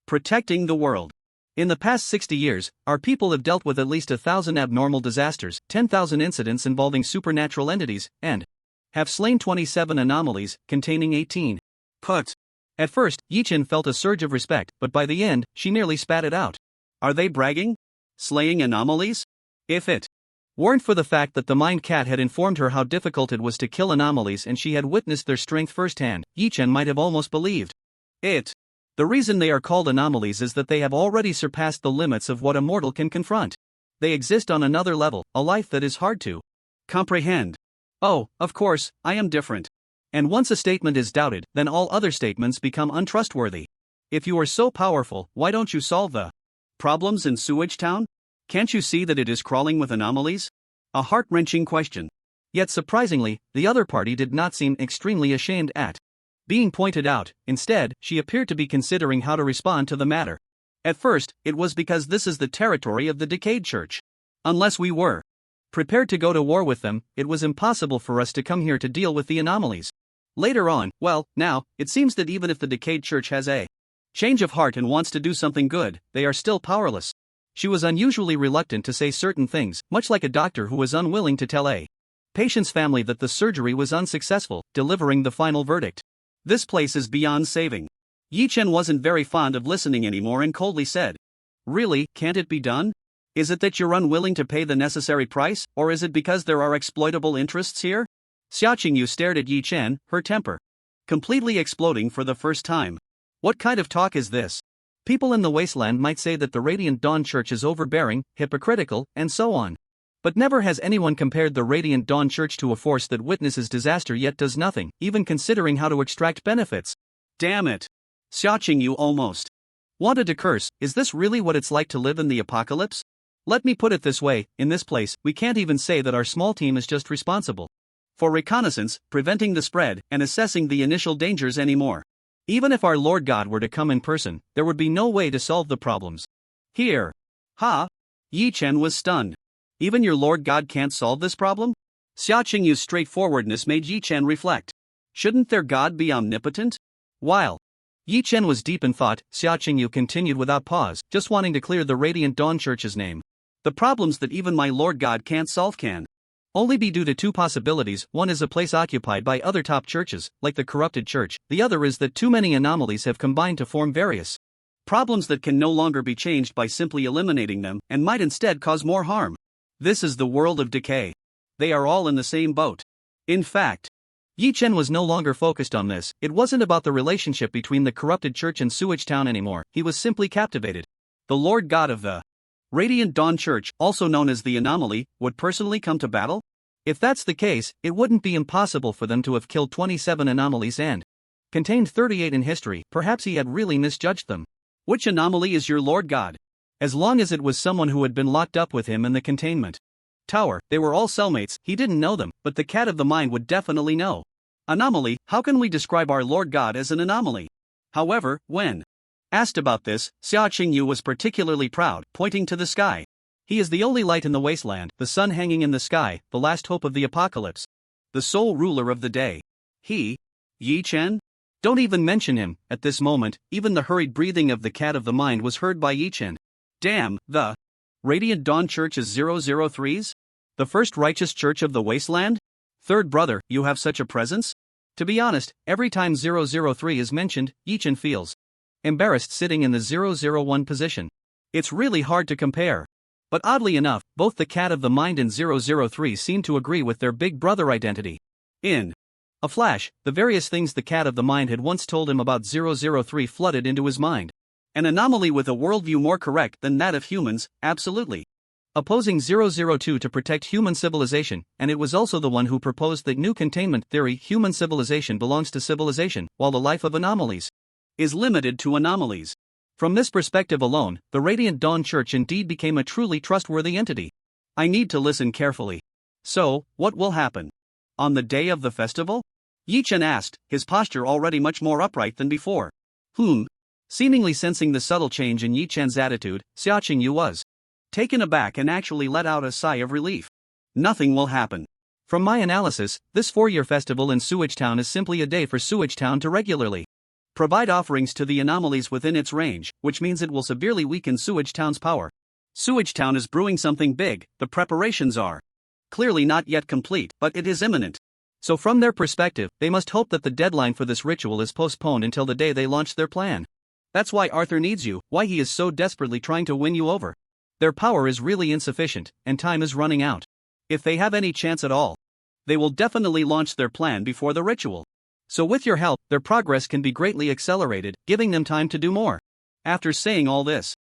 protecting the world. In the past 60 years, our people have dealt with at least 1,000 abnormal disasters, 10,000 incidents involving supernatural entities, and have slain 27 anomalies, containing 18 put. At first, Yi Chen felt a surge of respect, but by the end, she nearly spat it out. Are they bragging? Slaying anomalies? If it weren't for the fact that the Mind Cat had informed her how difficult it was to kill anomalies and she had witnessed their strength firsthand, Yi Chen might have almost believed it. The reason they are called anomalies is that they have already surpassed the limits of what a mortal can confront. They exist on another level, a life that is hard to comprehend. Oh, of course, I am different. And once a statement is doubted, then all other statements become untrustworthy. If you are so powerful, why don't you solve the problems in Sewage Town? Can't you see that it is crawling with anomalies? A heart-wrenching question. Yet surprisingly, the other party did not seem extremely ashamed at being pointed out. Instead, she appeared to be considering how to respond to the matter. At first, it was because this is the territory of the Decayed Church. Unless we were prepared to go to war with them, it was impossible for us to come here to deal with the anomalies. Later on, well, now, it seems that even if the Decayed Church has a change of heart and wants to do something good, they are still powerless. She was unusually reluctant to say certain things, much like a doctor who was unwilling to tell a patient's family that the surgery was unsuccessful, delivering the final verdict. This place is beyond saving. Yi Chen wasn't very fond of listening anymore and coldly said, Really, can't it be done? Is it that you're unwilling to pay the necessary price, or is it because there are exploitable interests here? Xia Qingyu stared at Yi Chen, her temper completely exploding for the first time. What kind of talk is this? People in the wasteland might say that the Radiant Dawn Church is overbearing, hypocritical, and so on. But never has anyone compared the Radiant Dawn Church to a force that witnesses disaster yet does nothing, even considering how to extract benefits. Damn it. Xia Qingyu almost wanted to curse. Is this really what it's like to live in the apocalypse? Let me put it this way, in this place, we can't even say that our small team is just responsible for reconnaissance, preventing the spread, and assessing the initial dangers anymore. Even if our Lord God were to come in person, there would be no way to solve the problems here. Ha! Yi Chen was stunned. Even your Lord God can't solve this problem? Xia Qingyu's straightforwardness made Yi Chen reflect. Shouldn't their God be omnipotent? While Yi Chen was deep in thought, Xia Qingyu continued without pause, just wanting to clear the Radiant Dawn Church's name. The problems that even my Lord God can't solve can only be due to two possibilities. One is a place occupied by other top churches, like the corrupted church. The other is that too many anomalies have combined to form various Problems that can no longer be changed by simply eliminating them and might instead cause more harm. This is the world of decay. They are all in the same boat. In fact, Yi Chen was no longer focused on this. It wasn't about the relationship between the corrupted church and Sewage Town anymore. He was simply captivated. The Lord God of the Radiant Dawn Church, also known as the Anomaly, would personally come to battle? If that's the case, it wouldn't be impossible for them to have killed 27 anomalies and contained 38 in history. Perhaps he had really misjudged them. Which anomaly is your Lord God? As long as it was someone who had been locked up with him in the containment tower, they were all cellmates. He didn't know them, but the cat of the mind would definitely know. Anomaly, how can we describe our Lord God as an anomaly? However, when asked about this, Xia Qingyu was particularly proud, pointing to the sky. He is the only light in the wasteland, the sun hanging in the sky, the last hope of the apocalypse. The sole ruler of the day. He? Yi Chen? Don't even mention him. At this moment, even the hurried breathing of the cat of the mind was heard by Yi Chen. Damn, the Radiant Dawn Church is 003's? The first righteous church of the wasteland? Third brother, you have such a presence? To be honest, every time 003 is mentioned, Yi Chen feels embarrassed sitting in the 001 position. It's really hard to compare. But oddly enough, both the cat of the mind and 003 seem to agree with their big brother identity. In a flash, the various things the cat of the mind had once told him about 003 flooded into his mind. An anomaly with a worldview more correct than that of humans, absolutely. Opposing 002 to protect human civilization, and it was also the one who proposed the new containment theory: human civilization belongs to civilization, while the life of anomalies is limited to anomalies. From this perspective alone, the Radiant Dawn Church indeed became a truly trustworthy entity. I need to listen carefully. So, what will happen? On the day of the festival? Yi Chen asked, his posture already much more upright than before. Seemingly sensing the subtle change in Yi Chen's attitude, Xia Qingyu was taken aback and actually let out a sigh of relief. Nothing will happen. From my analysis, this 4-year festival in Sewage Town is simply a day for Sewage Town to regularly provide offerings to the anomalies within its range, which means it will severely weaken Sewage Town's power. Sewage Town is brewing something big. The preparations are clearly not yet complete, but it is imminent. So from their perspective, they must hope that the deadline for this ritual is postponed until the day they launch their plan. That's why Arthur needs you, why he is so desperately trying to win you over. Their power is really insufficient, and time is running out. If they have any chance at all, they will definitely launch their plan before the ritual. So with your help, their progress can be greatly accelerated, giving them time to do more. After saying all this,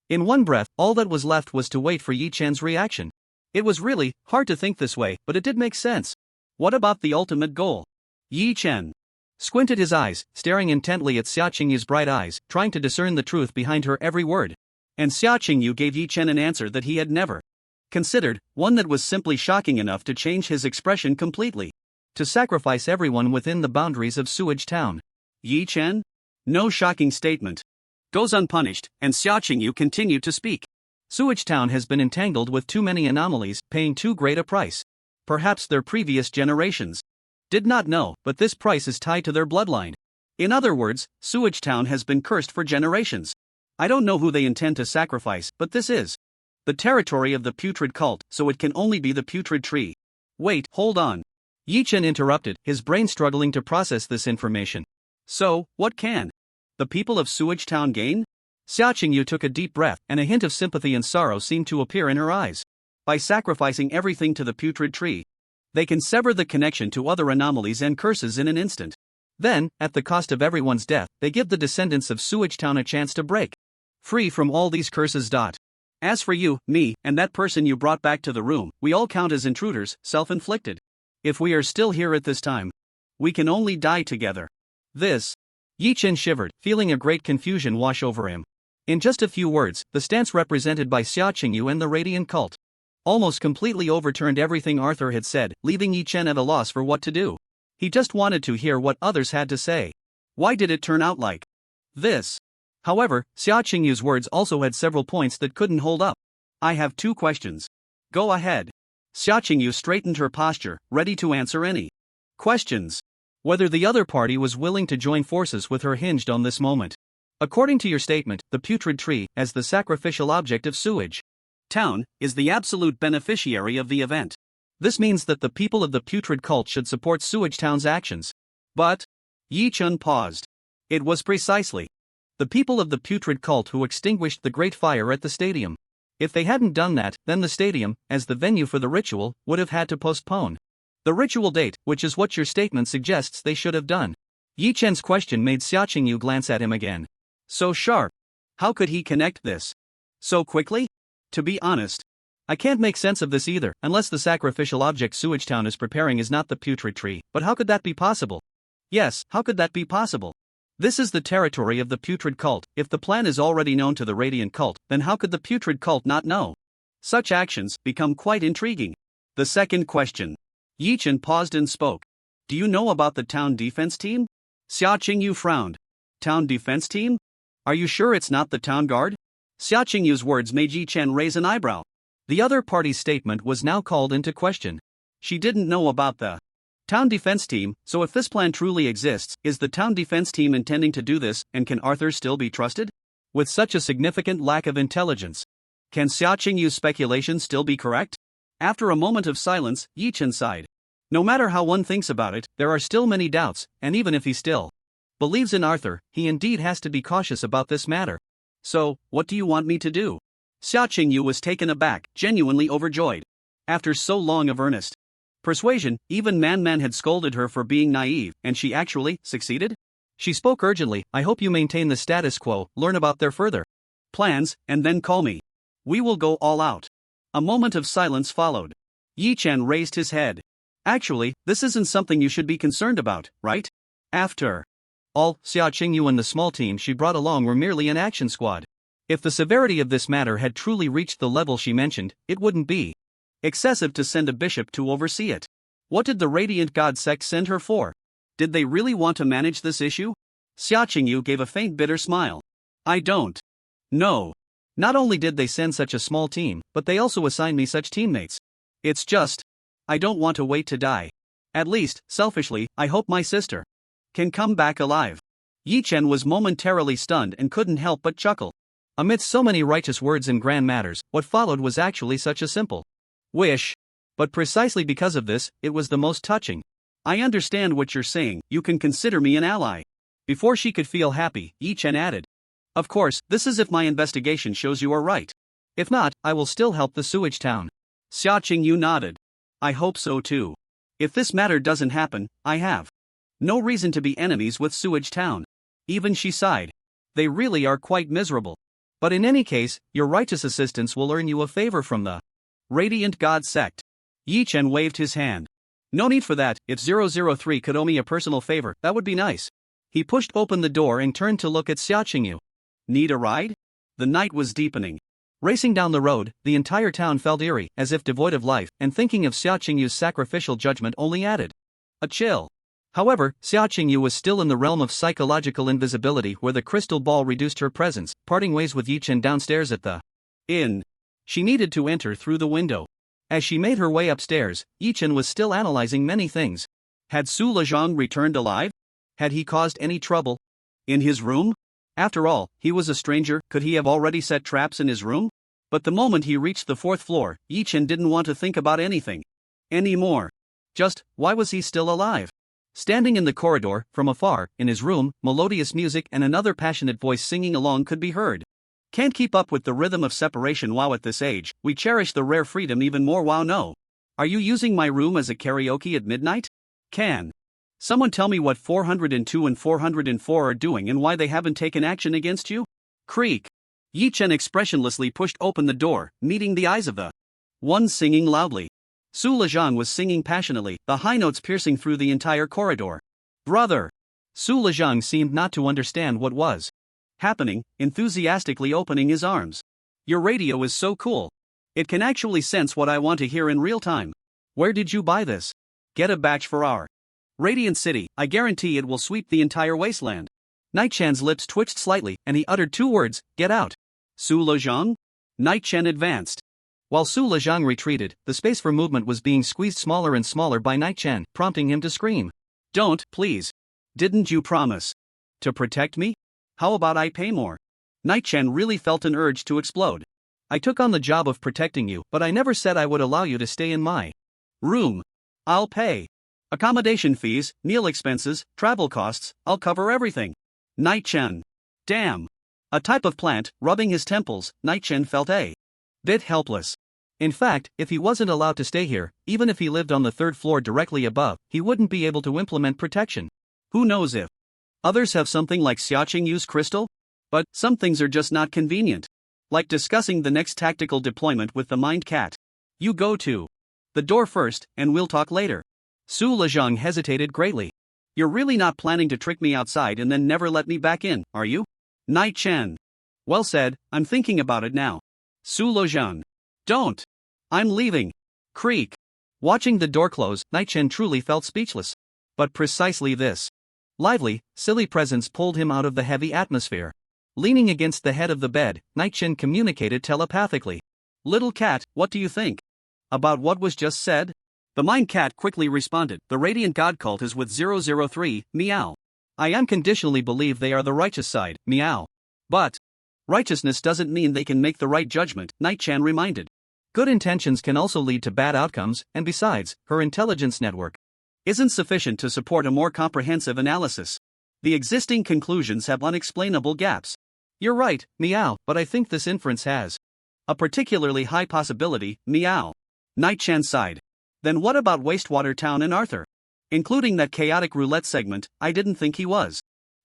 in one breath, all that was left was to wait for Yi Chen's reaction. It was really hard to think this way, but it did make sense. What about the ultimate goal? Yi Chen squinted his eyes, staring intently at Xia Qingyu's bright eyes, trying to discern the truth behind her every word. And Xia Qingyu gave Yi Chen an answer that he had never considered, one that was simply shocking enough to change his expression completely. To sacrifice everyone within the boundaries of Sewage Town. Yi Chen? No shocking statement goes unpunished, and Xia Qingyu continued to speak. Sewage Town has been entangled with too many anomalies, paying too great a price. Perhaps their previous generations did not know, but this price is tied to their bloodline. In other words, Sewage Town has been cursed for generations. I don't know who they intend to sacrifice, but this is the territory of the putrid cult, so it can only be the putrid tree. Wait, hold on. Yi Chen interrupted, his brain struggling to process this information. So, what can the people of Sewage Town gain? Xia Qingyu took a deep breath, and a hint of sympathy and sorrow seemed to appear in her eyes. By sacrificing everything to the putrid tree, they can sever the connection to other anomalies and curses in an instant. Then, at the cost of everyone's death, they give the descendants of Sewage Town a chance to break free from all these curses. As for you, me, and that person you brought back to the room, we all count as intruders, self-inflicted. If we are still here at this time, we can only die together. This. Yi Chen shivered, feeling a great confusion wash over him. In just a few words, the stance represented by Xia Qingyu and the Radiant Cult almost completely overturned everything Arthur had said, leaving Yi Chen at a loss for what to do. He just wanted to hear what others had to say. Why did it turn out like this? However, Xia Qingyu's words also had several points that couldn't hold up. I have 2 questions. Go ahead. Xia Qingyu straightened her posture, ready to answer any questions. Whether the other party was willing to join forces with her hinged on this moment. According to your statement, the putrid tree, as the sacrificial object of Sewage Town, is the absolute beneficiary of the event. This means that the people of the putrid cult should support Sewage Town's actions. But Yi Chen paused. It was precisely The people of the putrid cult who extinguished the great fire at the stadium. If they hadn't done that, then the stadium, as the venue for the ritual, would have had to postpone the ritual date, which is what your statement suggests they should have done. Yi Chen's question made Xia Qingyu glance at him again. So sharp. How could he connect this so quickly? To be honest, I can't make sense of this either, unless the sacrificial object Sewage Town is preparing is not the putrid tree. But how could that be possible? Yes, how could that be possible? This is the territory of the putrid cult. If the plan is already known to the radiant cult, then how could the putrid cult not know? Such actions become quite intriguing. The second question. Yi Chen paused and spoke. Do you know about the town defense team? Xia Qingyu frowned. Town defense team? Are you sure it's not the town guard? Xia Qingyu's words made Yi Chen raise an eyebrow. The other party's statement was now called into question. She didn't know about the town defense team, so if this plan truly exists, is the town defense team intending to do this, and can Arthur still be trusted? With such a significant lack of intelligence, can Xia Qingyu's speculation still be correct? After a moment of silence, Yi Chen sighed. No matter how one thinks about it, there are still many doubts, and even if he still believes in Arthur, he indeed has to be cautious about this matter. So, what do you want me to do? Xia Qingyu was taken aback, genuinely overjoyed. After so long of earnest persuasion, even Man had scolded her for being naive, and she actually succeeded? She spoke urgently. I hope you maintain the status quo, learn about their further plans, and then call me. We will go all out. A moment of silence followed. Yi Chen raised his head. Actually, this isn't something you should be concerned about, right? After all, Xia Qingyu and the small team she brought along were merely an action squad. If the severity of this matter had truly reached the level she mentioned, it wouldn't be excessive to send a bishop to oversee it. What did the Radiant God sect send her for? Did they really want to manage this issue? Xia Qingyu gave a faint bitter smile. I don't know. Not only did they send such a small team, but they also assigned me such teammates. It's just, I don't want to wait to die. At least, selfishly, I hope my sister can come back alive. Yi Chen was momentarily stunned and couldn't help but chuckle. Amidst so many righteous words and grand matters, what followed was actually such a simple wish. But precisely because of this, it was the most touching. I understand what you're saying, you can consider me an ally. Before she could feel happy, Yi Chen added. Of course, this is if my investigation shows you are right. If not, I will still help the Sewage Town. Xia Qingyu nodded. I hope so too. If this matter doesn't happen, I have no reason to be enemies with Sewage Town. Even she sighed. They really are quite miserable. But in any case, your righteous assistance will earn you a favor from the Radiant God sect. Yi Chen waved his hand. No need for that. If 003 could owe me a personal favor, that would be nice. He pushed open the door and turned to look at Xia Qingyu. Need a ride? The night was deepening. Racing down the road, the entire town felt eerie, as if devoid of life, and thinking of Xia Qingyu's sacrificial judgment only added a chill. However, Xia Qingyu was still in the realm of psychological invisibility where the crystal ball reduced her presence, parting ways with Yi Chen downstairs at the inn. She needed to enter through the window. As she made her way upstairs, Yi Chen was still analyzing many things. Had Su Lezhang returned alive? Had he caused any trouble in his room? After all, he was a stranger, could he have already set traps in his room? But the moment he reached the fourth floor, Yi Chen didn't want to think about anything anymore. Just, why was he still alive? Standing in the corridor, from afar, in his room, melodious music and another passionate voice singing along could be heard. Can't keep up with the rhythm of separation. Wow, at this age, we cherish the rare freedom even more. Wow, no. Are you using my room as a karaoke at midnight? Can someone tell me what 402 and 404 are doing and why they haven't taken action against you? Creak. Yi Chen expressionlessly pushed open the door, meeting the eyes of the one singing loudly. Su Lezhang was singing passionately, the high notes piercing through the entire corridor. Brother! Su Lezhang seemed not to understand what was happening, enthusiastically opening his arms. Your radio is so cool. It can actually sense what I want to hear in real time. Where did you buy this? Get a batch for our Radiant City. I guarantee it will sweep the entire wasteland. Night Chan's lips twitched slightly, and he uttered two words, get out. Su Lezhang? Night Chen advanced. While Su Lezhang retreated, the space for movement was being squeezed smaller and smaller by Night Chen, prompting him to scream. Don't, please. Didn't you promise to protect me? How about I pay more? Night Chen really felt an urge to explode. I took on the job of protecting you, but I never said I would allow you to stay in my room. I'll pay. Accommodation fees, meal expenses, travel costs, I'll cover everything. Night Chen. Damn. A type of plant. Rubbing his temples, Night-Chen felt a bit helpless. In fact, if he wasn't allowed to stay here, even if he lived on the third floor directly above, he wouldn't be able to implement protection. Who knows if others have something like Xiaoqing use crystal? But some things are just not convenient. Like discussing the next tactical deployment with the Mind Cat. You go to the door first, and we'll talk later. Su Lezhang hesitated greatly. You're really not planning to trick me outside and then never let me back in, are you? Night-Chen. Well said, I'm thinking about it now. Su Lezhang. Don't. I'm leaving. Creak. Watching the door close, Night-Chen truly felt speechless. But precisely this lively, silly presence pulled him out of the heavy atmosphere. Leaning against the head of the bed, Night-Chen communicated telepathically. Little cat, what do you think? About what was just said? The Mind Cat quickly responded. The Radiant God cult is with 003, meow. I unconditionally believe they are the righteous side, meow. But righteousness doesn't mean they can make the right judgment, Night-Chan reminded. Good intentions can also lead to bad outcomes, and besides, her intelligence network isn't sufficient to support a more comprehensive analysis. The existing conclusions have unexplainable gaps. You're right, meow, but I think this inference has a particularly high possibility, meow. Night-Chan sighed. Then what about Wastewater Town and Arthur? Including that chaotic roulette segment, I didn't think he was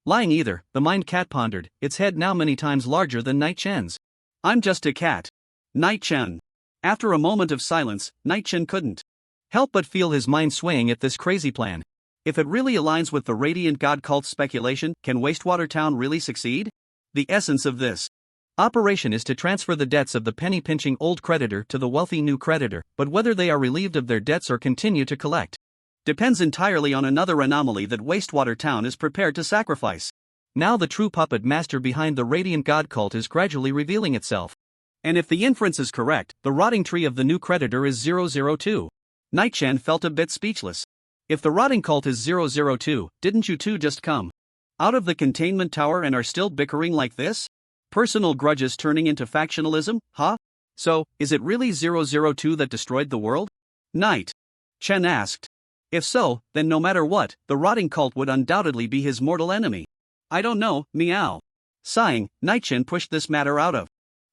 lying either, the Mind Cat pondered, its head now many times larger than Night-Chan's. I'm just a cat. Night-Chan. After a moment of silence, Night-Chan couldn't help but feel his mind swaying at this crazy plan. If it really aligns with the Radiant God cult speculation, can Wastewater Town really succeed? The essence of this operation is to transfer the debts of the penny-pinching old creditor to the wealthy new creditor, but whether they are relieved of their debts or continue to collect depends entirely on another anomaly that Wastewater Town is prepared to sacrifice. Now the true puppet master behind the Radiant God cult is gradually revealing itself. And if the inference is correct, the rotting tree of the new creditor is 002. Night-Chan felt a bit speechless. If the rotting cult is 002, didn't you two just come out of the containment tower and are still bickering like this? Personal grudges turning into factionalism, huh? So, is it really 002 that destroyed the world? Night-Chan asked. If so, then no matter what, the rotting cult would undoubtedly be his mortal enemy. I don't know, meow. Sighing, Night-Chan pushed this matter out of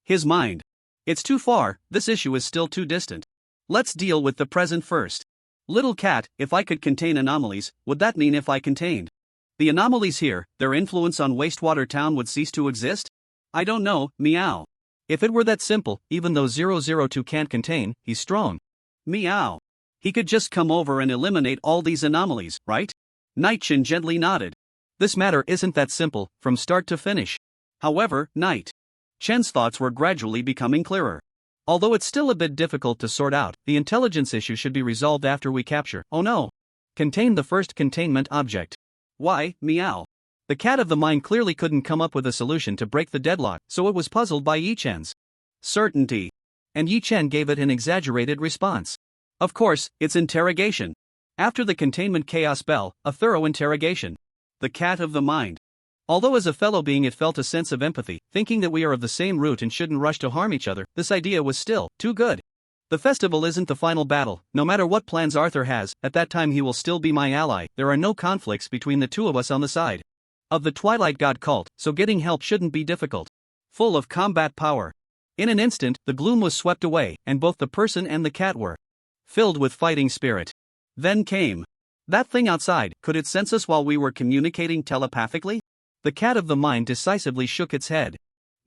his mind. It's too far, this issue is still too distant. Let's deal with the present first. Little cat, if I could contain anomalies, would that mean if I contained the anomalies here, their influence on Wastewater Town would cease to exist? I don't know, meow. If it were that simple, even though 002 can't contain, he's strong. Meow. He could just come over and eliminate all these anomalies, right? Night-Chan gently nodded. This matter isn't that simple, from start to finish. However, Night-Chan's thoughts were gradually becoming clearer. Although it's still a bit difficult to sort out, the intelligence issue should be resolved after we capture, oh no, contain the first containment object. Why, meow? The cat of the mind clearly couldn't come up with a solution to break the deadlock, so it was puzzled by Yi-Chen's certainty. And Yi-Chen gave it an exaggerated response. Of course, it's interrogation. After the containment chaos bell, a thorough interrogation. The cat of the mind. Although as a fellow being it felt a sense of empathy, thinking that we are of the same root and shouldn't rush to harm each other, this idea was still too good. The festival isn't the final battle, no matter what plans Arthur has, at that time he will still be my ally, there are no conflicts between the two of us on the side of the Twilight God cult, so getting help shouldn't be difficult. Full of combat power. In an instant, the gloom was swept away, and both the person and the cat were filled with fighting spirit. Then came that thing outside. Could it sense us while we were communicating telepathically? The cat of the mind decisively shook its head.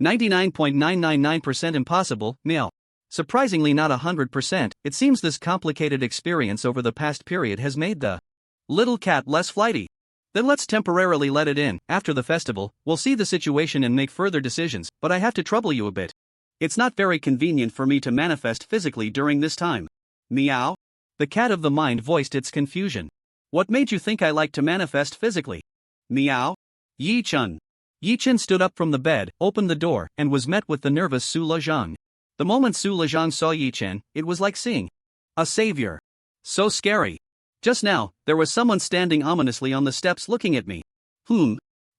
99.999% impossible, meow. Surprisingly not 100%, it seems this complicated experience over the past period has made the little cat less flighty. Then let's temporarily let it in. After the festival, we'll see the situation and make further decisions, but I have to trouble you a bit. It's not very convenient for me to manifest physically during this time. Meow? The cat of the mind voiced its confusion. What made you think I like to manifest physically? Meow? Yi-Chen. Yi-Chen stood up from the bed, opened the door, and was met with the nervous Su Lezhang. The moment Su Lezhang saw Yi-Chen, it was like seeing a savior. So scary. Just now, there was someone standing ominously on the steps looking at me.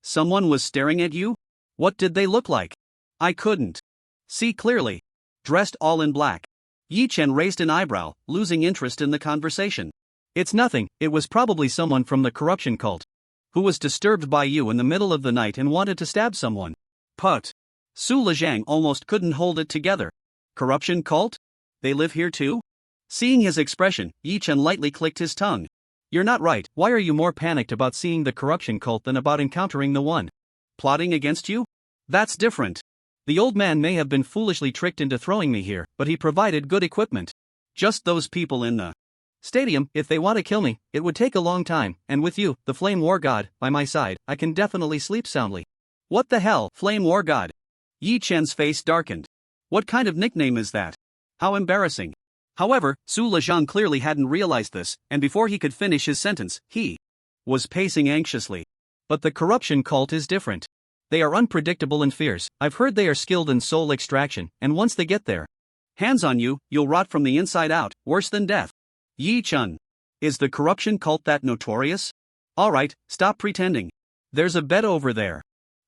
Someone was staring at you? What did they look like? I couldn't see clearly. Dressed all in black. Yi-Chen raised an eyebrow, losing interest in the conversation. It's nothing, it was probably someone from the corruption cult who was disturbed by you in the middle of the night and wanted to stab someone. Put. Su Lezhang almost couldn't hold it together. Corruption cult? They live here too? Seeing his expression, Yi Chen lightly clicked his tongue. You're not right. Why are you more panicked about seeing the corruption cult than about encountering the one plotting against you? That's different. The old man may have been foolishly tricked into throwing me here, but he provided good equipment. Just those people in the stadium, if they want to kill me, it would take a long time, and with you, the Flame War God, by my side, I can definitely sleep soundly. What the hell, Flame War God? Yi Chen's face darkened. What kind of nickname is that? How embarrassing. However, Su Lezhang clearly hadn't realized this, and before he could finish his sentence, he was pacing anxiously. But the corruption cult is different. They are unpredictable and fierce. I've heard they are skilled in soul extraction, and once they get their hands on you, you'll rot from the inside out, worse than death. Yi Chen. Is the corruption cult that notorious? Alright, stop pretending. There's a bed over there.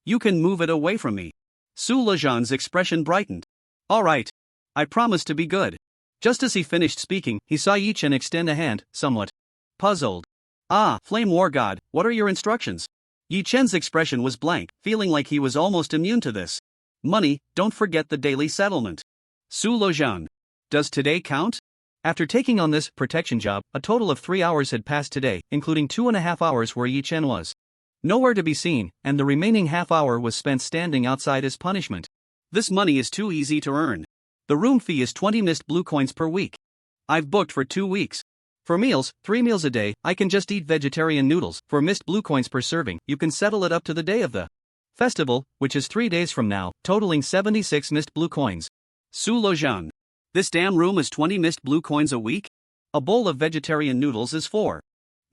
You can move it away from me. Su Lezhang's expression brightened. Alright. I promise to be good. Just as he finished speaking, he saw Yi Chen extend a hand, somewhat puzzled. Ah, Flame War God, what are your instructions? Yi Chen's expression was blank, feeling like he was almost immune to this. Money, don't forget the daily settlement. Su Lezhang. Does today count? After taking on this protection job, a total of 3 hours had passed today, including 2.5 hours where Yi Chen was nowhere to be seen, and the remaining half hour was spent standing outside as punishment. This money is too easy to earn. The room fee is 20 missed blue coins per week. I've booked for 2 weeks. For meals, 3 meals a day, I can just eat vegetarian noodles. For missed blue coins per serving, you can settle it up to the day of the festival, which is 3 days from now, totaling 76 missed blue coins. Su Lezhang. This damn room is 20 missed blue coins a week? A bowl of vegetarian noodles is 4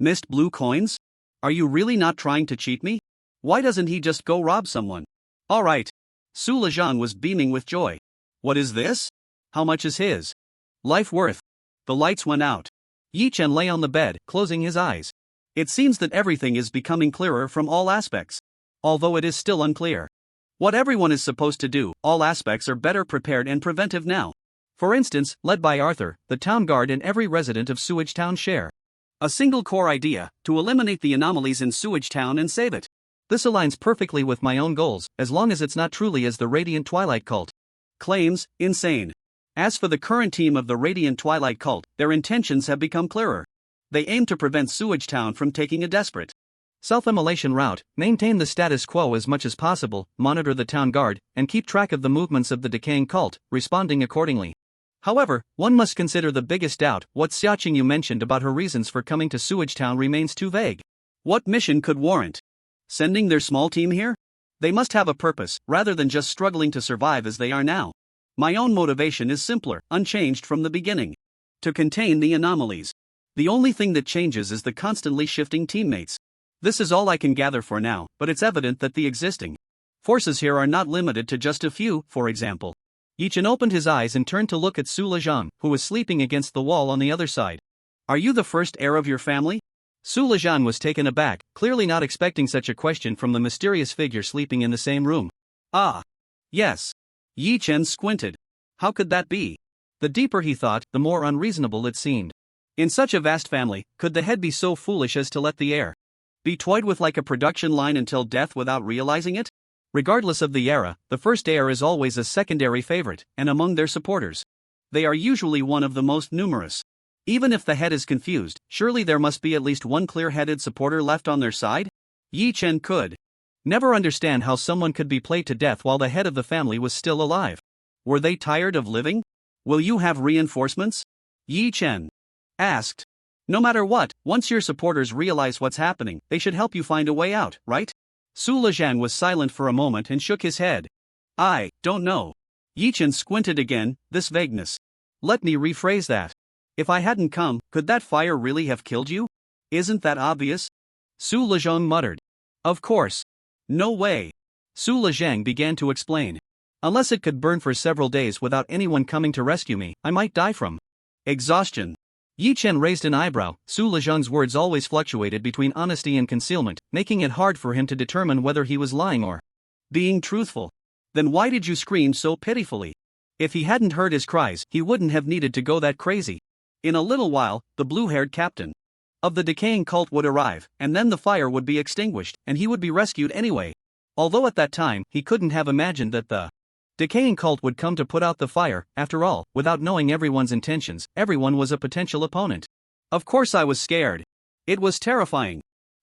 missed blue coins? Are you really not trying to cheat me? Why doesn't he just go rob someone? Alright. Su Lezhang was beaming with joy. What is this? How much is his life worth? The lights went out. Yi Chen lay on the bed, closing his eyes. It seems that everything is becoming clearer from all aspects. Although it is still unclear what everyone is supposed to do, all aspects are better prepared and preventive now. For instance, led by Arthur, the town guard and every resident of Sewage Town share a single core idea, to eliminate the anomalies in Sewage Town and save it. This aligns perfectly with my own goals, as long as it's not truly as the Radiant Twilight Cult claims. Insane. As for the current team of the Radiant Twilight Cult, their intentions have become clearer. They aim to prevent Sewage Town from taking a desperate self-immolation route, maintain the status quo as much as possible, monitor the town guard, and keep track of the movements of the decaying cult, responding accordingly. However, one must consider the biggest doubt. What Xiaoqing you mentioned about her reasons for coming to Sewage Town remains too vague. What mission could warrant sending their small team here? They must have a purpose, rather than just struggling to survive as they are now. My own motivation is simpler, unchanged from the beginning. To contain the anomalies. The only thing that changes is the constantly shifting teammates. This is all I can gather for now, but it's evident that the existing forces here are not limited to just a few. For example, Yi Chen opened his eyes and turned to look at Su Lezhang, who was sleeping against the wall on the other side. Are you the first heir of your family? Su Lezhang was taken aback, clearly not expecting such a question from the mysterious figure sleeping in the same room. Ah. Yes. Yi Chen squinted. How could that be? The deeper he thought, the more unreasonable it seemed. In such a vast family, could the head be so foolish as to let the heir be toyed with like a production line until death without realizing it? Regardless of the era, the first heir is always a secondary favorite, and among their supporters, they are usually one of the most numerous. Even if the head is confused, surely there must be at least one clear-headed supporter left on their side? Yi Chen could never understand how someone could be played to death while the head of the family was still alive. Were they tired of living? Will you have reinforcements? Yi Chen asked. No matter what, once your supporters realize what's happening, they should help you find a way out, right? Su Lezhang was silent for a moment and shook his head. I don't know. Yi Chen squinted again, this vagueness. Let me rephrase that. If I hadn't come, could that fire really have killed you? Isn't that obvious? Su Lezhang muttered. Of course. No way. Su Lezhang began to explain. Unless it could burn for several days without anyone coming to rescue me, I might die from exhaustion. Yi Chen raised an eyebrow. Su Lezhang's words always fluctuated between honesty and concealment, making it hard for him to determine whether he was lying or being truthful. Then why did you scream so pitifully? If he hadn't heard his cries, he wouldn't have needed to go that crazy. In a little while, the blue-haired captain of the decaying cult would arrive, and then the fire would be extinguished, and he would be rescued anyway. Although at that time, he couldn't have imagined that the Decaying cult would come to put out the fire. After all, without knowing everyone's intentions, everyone was a potential opponent. Of course I was scared. It was terrifying.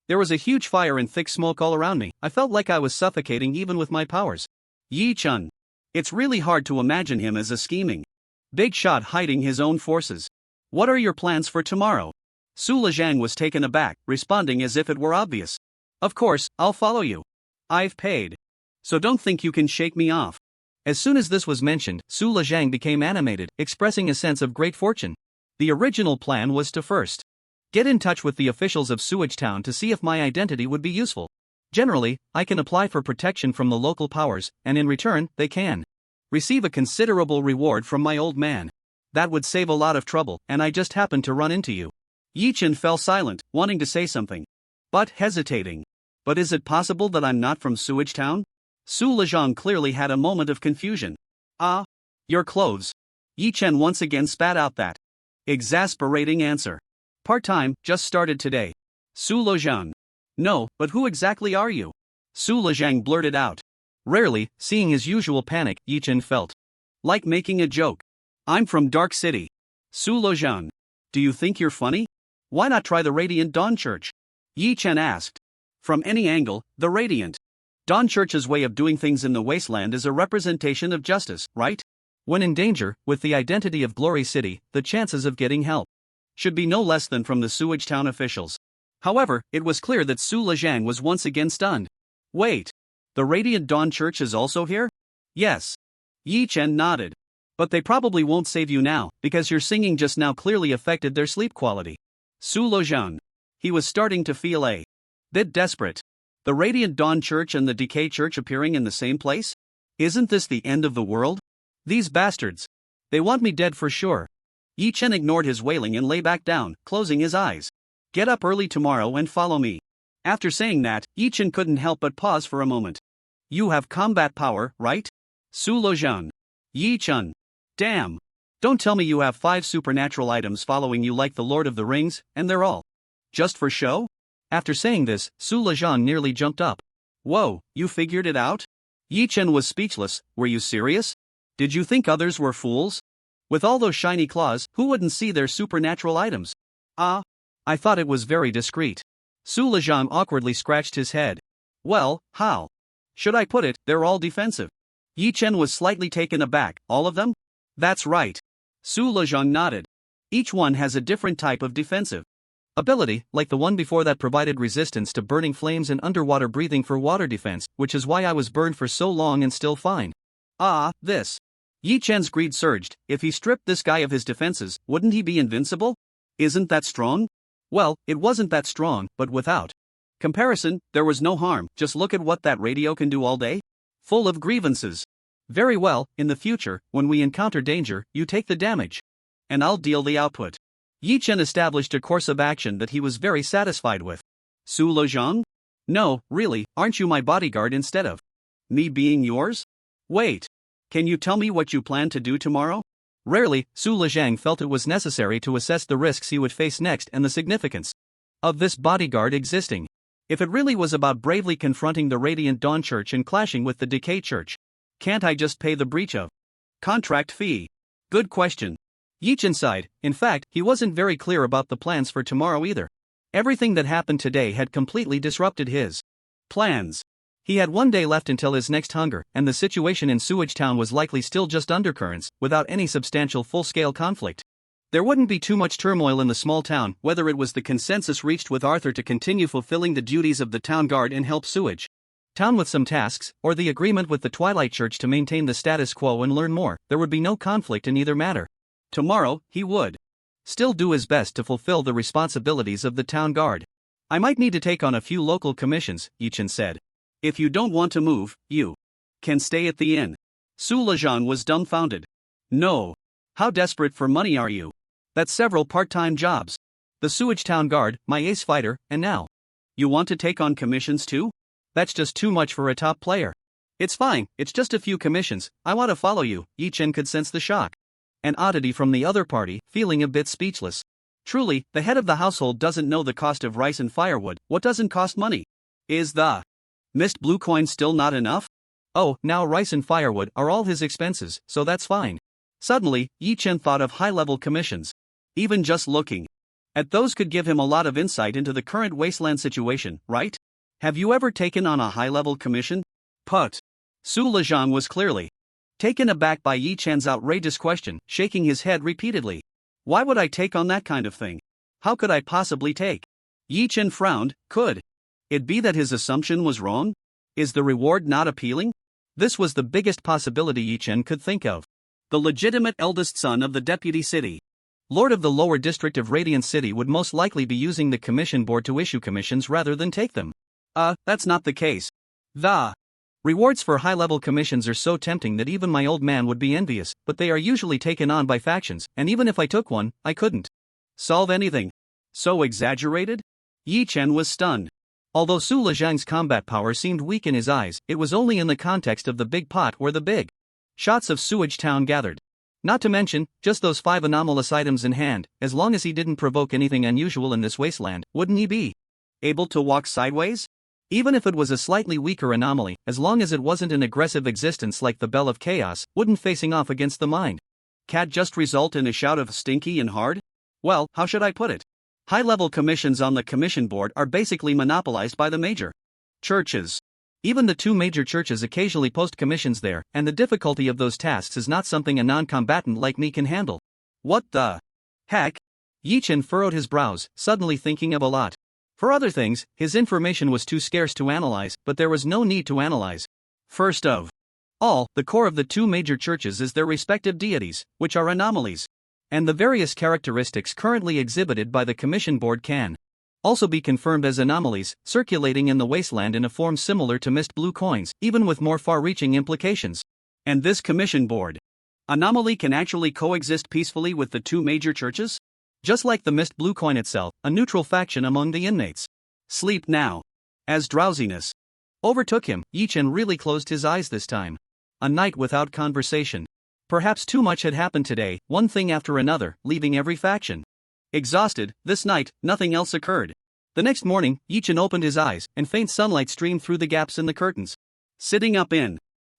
There was a huge fire and thick smoke all around me. I felt like I was suffocating even with my powers. Yi-chun. It's really hard to imagine him as a scheming big shot hiding his own forces. What are your plans for tomorrow? Su Lejang was taken aback, responding as if it were obvious. Of course, I'll follow you. I've paid. So don't think you can shake me off. As soon as this was mentioned, Su Lejang became animated, expressing a sense of great fortune. The original plan was to first get in touch with the officials of Sewage Town to see if my identity would be useful. Generally, I can apply for protection from the local powers, and in return, they can receive a considerable reward from my old man. That would save a lot of trouble, and I just happened to run into you. Yi-chan fell silent, wanting to say something, but hesitating. But is it possible that I'm not from Sewage Town? Su Lejang clearly had a moment of confusion. Ah, your clothes. Yi-chan once again spat out that exasperating answer. Part-time, just started today. Su Lejang. No, but who exactly are you? Su Lejang blurted out. Rarely, seeing his usual panic, Yi-chan felt like making a joke. I'm from Dark City. Su Lejang. Do you think you're funny? Why not try the Radiant Dawn Church? Yi-chan asked. From any angle, the Radiant Dawn Church's way of doing things in the wasteland is a representation of justice, right? When in danger, with the identity of Glory City, the chances of getting help should be no less than from the Sewage Town officials. However, it was clear that Su Lejang was once again stunned. Wait. The Radiant Dawn Church is also here? Yes. Yi-chan nodded. But they probably won't save you now, because your singing just now clearly affected their sleep quality. Su Lejang. He was starting to feel a bit desperate. The Radiant Dawn Church and the Decay Church appearing in the same place? Isn't this the end of the world? These bastards. They want me dead for sure. Yi-chan ignored his wailing and lay back down, closing his eyes. Get up early tomorrow and follow me. After saying that, Yi-chan couldn't help but pause for a moment. You have combat power, right? Su Lejang. Yi-chan. Damn. Don't tell me you have 5 supernatural items following you like the Lord of the Rings, and they're all just for show? After saying this, Su Lejang nearly jumped up. Whoa, you figured it out? Yi-chan was speechless. Were you serious? Did you think others were fools? With all those shiny claws, who wouldn't see their supernatural items? Ah, I thought it was very discreet. Su Lejang awkwardly scratched his head. Well, how should I put it, they're all defensive. Yi-chan was slightly taken aback. All of them? That's right. Su Lejang nodded. Each one has a different type of defensive ability, like the one before that provided resistance to burning flames and underwater breathing for water defense, which is why I was burned for so long and still fine. Ah, this. Yi-chan's greed surged. If he stripped this guy of his defenses, wouldn't he be invincible? Isn't that strong? Well, it wasn't that strong, but without comparison, there was no harm. Just look at what that radio can do all day. Full of grievances. Very well, in the future, when we encounter danger, you take the damage. And I'll deal the output. Yi-chan established a course of action that he was very satisfied with. Su Lejang? No, really, aren't you my bodyguard instead of me being yours? Wait. Can you tell me what you plan to do tomorrow? Rarely, Su Lejang felt it was necessary to assess the risks he would face next and the significance of this bodyguard existing. If it really was about bravely confronting the Radiant Dawn Church and clashing with the Decay Church, can't I just pay the breach of contract fee? Good question. Yi-chan sighed. In fact, he wasn't very clear about the plans for tomorrow either. Everything that happened today had completely disrupted his plans. He had one day left until his next hunger, and the situation in Sewage Town was likely still just undercurrents, without any substantial full-scale conflict. There wouldn't be too much turmoil in the small town, whether it was the consensus reached with Arthur to continue fulfilling the duties of the town guard and help Sewage Town with some tasks, or the agreement with the Twilight Church to maintain the status quo and learn more. There would be no conflict in either matter. Tomorrow, he would still do his best to fulfill the responsibilities of the town guard. I might need to take on a few local commissions, Yi-chan said. If you don't want to move, you can stay at the inn. Su Lejang was dumbfounded. No. How desperate for money are you? That's several part-time jobs. The Sewage Town Guard, my ace fighter, and now you want to take on commissions too? That's just too much for a top player. It's fine, it's just a few commissions. I want to follow you. Yi-chan could sense the shock. An oddity from the other party, feeling a bit speechless. Truly, the head of the household doesn't know the cost of rice and firewood. What doesn't cost money? Is the mist blue coin still not enough? Oh, now rice and firewood are all his expenses, so that's fine. Suddenly, Yi Chen thought of high-level commissions. Even just looking at those could give him a lot of insight into the current wasteland situation, right? Have you ever taken on a high-level commission? Put. Su Lezhang was clearly taken aback by Yi Chen's outrageous question, shaking his head repeatedly. Why would I take on that kind of thing? How could I possibly take? Yi Chen frowned. Could it be that his assumption was wrong? Is the reward not appealing? This was the biggest possibility Yi Chen could think of. The legitimate eldest son of the deputy city lord of the lower district of Radiant City would most likely be using the commission board to issue commissions rather than take them. That's not the case. The rewards for high-level commissions are so tempting that even my old man would be envious, but they are usually taken on by factions, and even if I took one, I couldn't solve anything. So exaggerated? Yi Chen was stunned. Although Su Lezhang's combat power seemed weak in his eyes, it was only in the context of the big pot where the big shots of Sewage Town gathered. Not to mention, just those 5 anomalous items in hand, as long as he didn't provoke anything unusual in this wasteland, wouldn't he be able to walk sideways? Even if it was a slightly weaker anomaly, as long as it wasn't an aggressive existence like the Bell of Chaos, wouldn't facing off against the mind cat just result in a shout of stinky and hard? Well, how should I put it? High-level commissions on the commission board are basically monopolized by the major churches. Even the 2 major churches occasionally post commissions there, and the difficulty of those tasks is not something a non-combatant like me can handle. What the heck? Yi Chen furrowed his brows, suddenly thinking of a lot. For other things, his information was too scarce to analyze, but there was no need to analyze. First of all, the core of the 2 major churches is their respective deities, which are anomalies. And the various characteristics currently exhibited by the commission board can also be confirmed as anomalies, circulating in the wasteland in a form similar to mist blue coins, even with more far-reaching implications. And this commission board anomaly can actually coexist peacefully with the 2 major churches? Just like the mist blue coin itself, a neutral faction among the inmates. Sleep now. As drowsiness overtook him, Yi Chen really closed his eyes this time. A night without conversation. Perhaps too much had happened today, one thing after another, leaving every faction exhausted. This night, nothing else occurred. The next morning, Yi Chen opened his eyes, and faint sunlight streamed through the gaps in the curtains. Sitting up in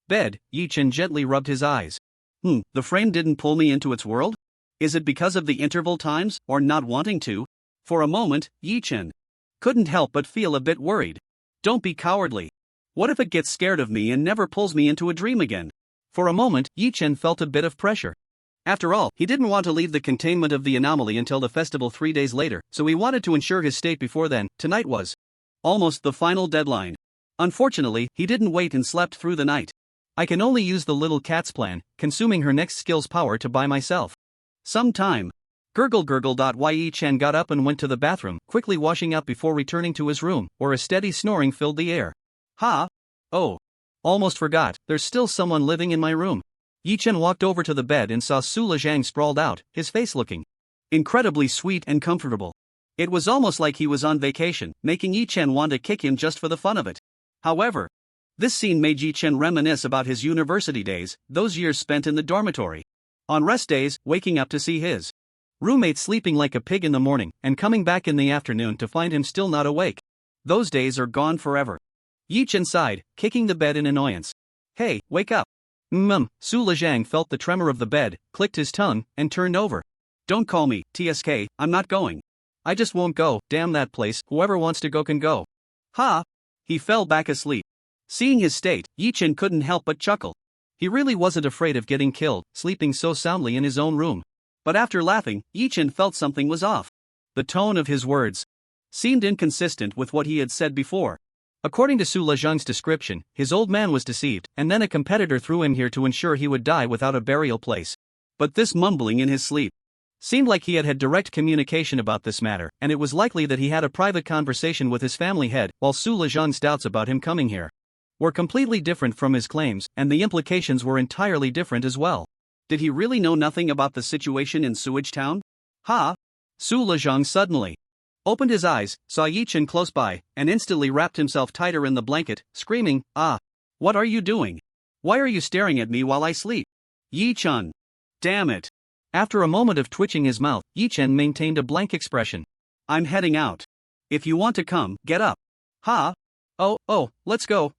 bed, Yi Chen gently rubbed his eyes. The frame didn't pull me into its world? Is it because of the interval times, or not wanting to? For a moment, Yi Chen couldn't help but feel a bit worried. Don't be cowardly. What if it gets scared of me and never pulls me into a dream again? For a moment, Yi Chen felt a bit of pressure. After all, he didn't want to leave the containment of the anomaly until the festival 3 days later, so he wanted to ensure his state before then. Tonight was almost the final deadline. Unfortunately, he didn't wait and slept through the night. I can only use the little cat's plan, consuming her next skill's power to buy myself some time. Gurgle. Yi Chen got up and went to the bathroom, quickly washing up before returning to his room, where a steady snoring filled the air. Oh. Almost forgot, there's still someone living in my room. Yi Chen walked over to the bed and saw Su Lezhang sprawled out, his face looking incredibly sweet and comfortable. It was almost like he was on vacation, making Yi Chen want to kick him just for the fun of it. However, this scene made Yi Chen reminisce about his university days, those years spent in the dormitory. On rest days, waking up to see his roommate sleeping like a pig in the morning, and coming back in the afternoon to find him still not awake. Those days are gone forever. Yi Chen sighed, kicking the bed in annoyance. Hey, wake up. Su Lezhang felt the tremor of the bed, clicked his tongue, and turned over. Don't call me, TSK, I'm not going. I just won't go, damn that place, whoever wants to go can go. He fell back asleep. Seeing his state, Yi Chen couldn't help but chuckle. He really wasn't afraid of getting killed, sleeping so soundly in his own room. But after laughing, Yi Chen felt something was off. The tone of his words seemed inconsistent with what he had said before. According to Su Lezhang's description, his old man was deceived, and then a competitor threw him here to ensure he would die without a burial place. But this mumbling in his sleep seemed like he had had direct communication about this matter, and it was likely that he had a private conversation with his family head, while Su Lezhang's doubts about him coming here were completely different from his claims, and the implications were entirely different as well. Did he really know nothing about the situation in Sewage Town? Su Lezhang suddenly opened his eyes, saw Yi Chen close by, and instantly wrapped himself tighter in the blanket, screaming, What are you doing? Why are you staring at me while I sleep? Yi Chen. Damn it. After a moment of twitching his mouth, Yi Chen maintained a blank expression. I'm heading out. If you want to come, get up. Oh, let's go.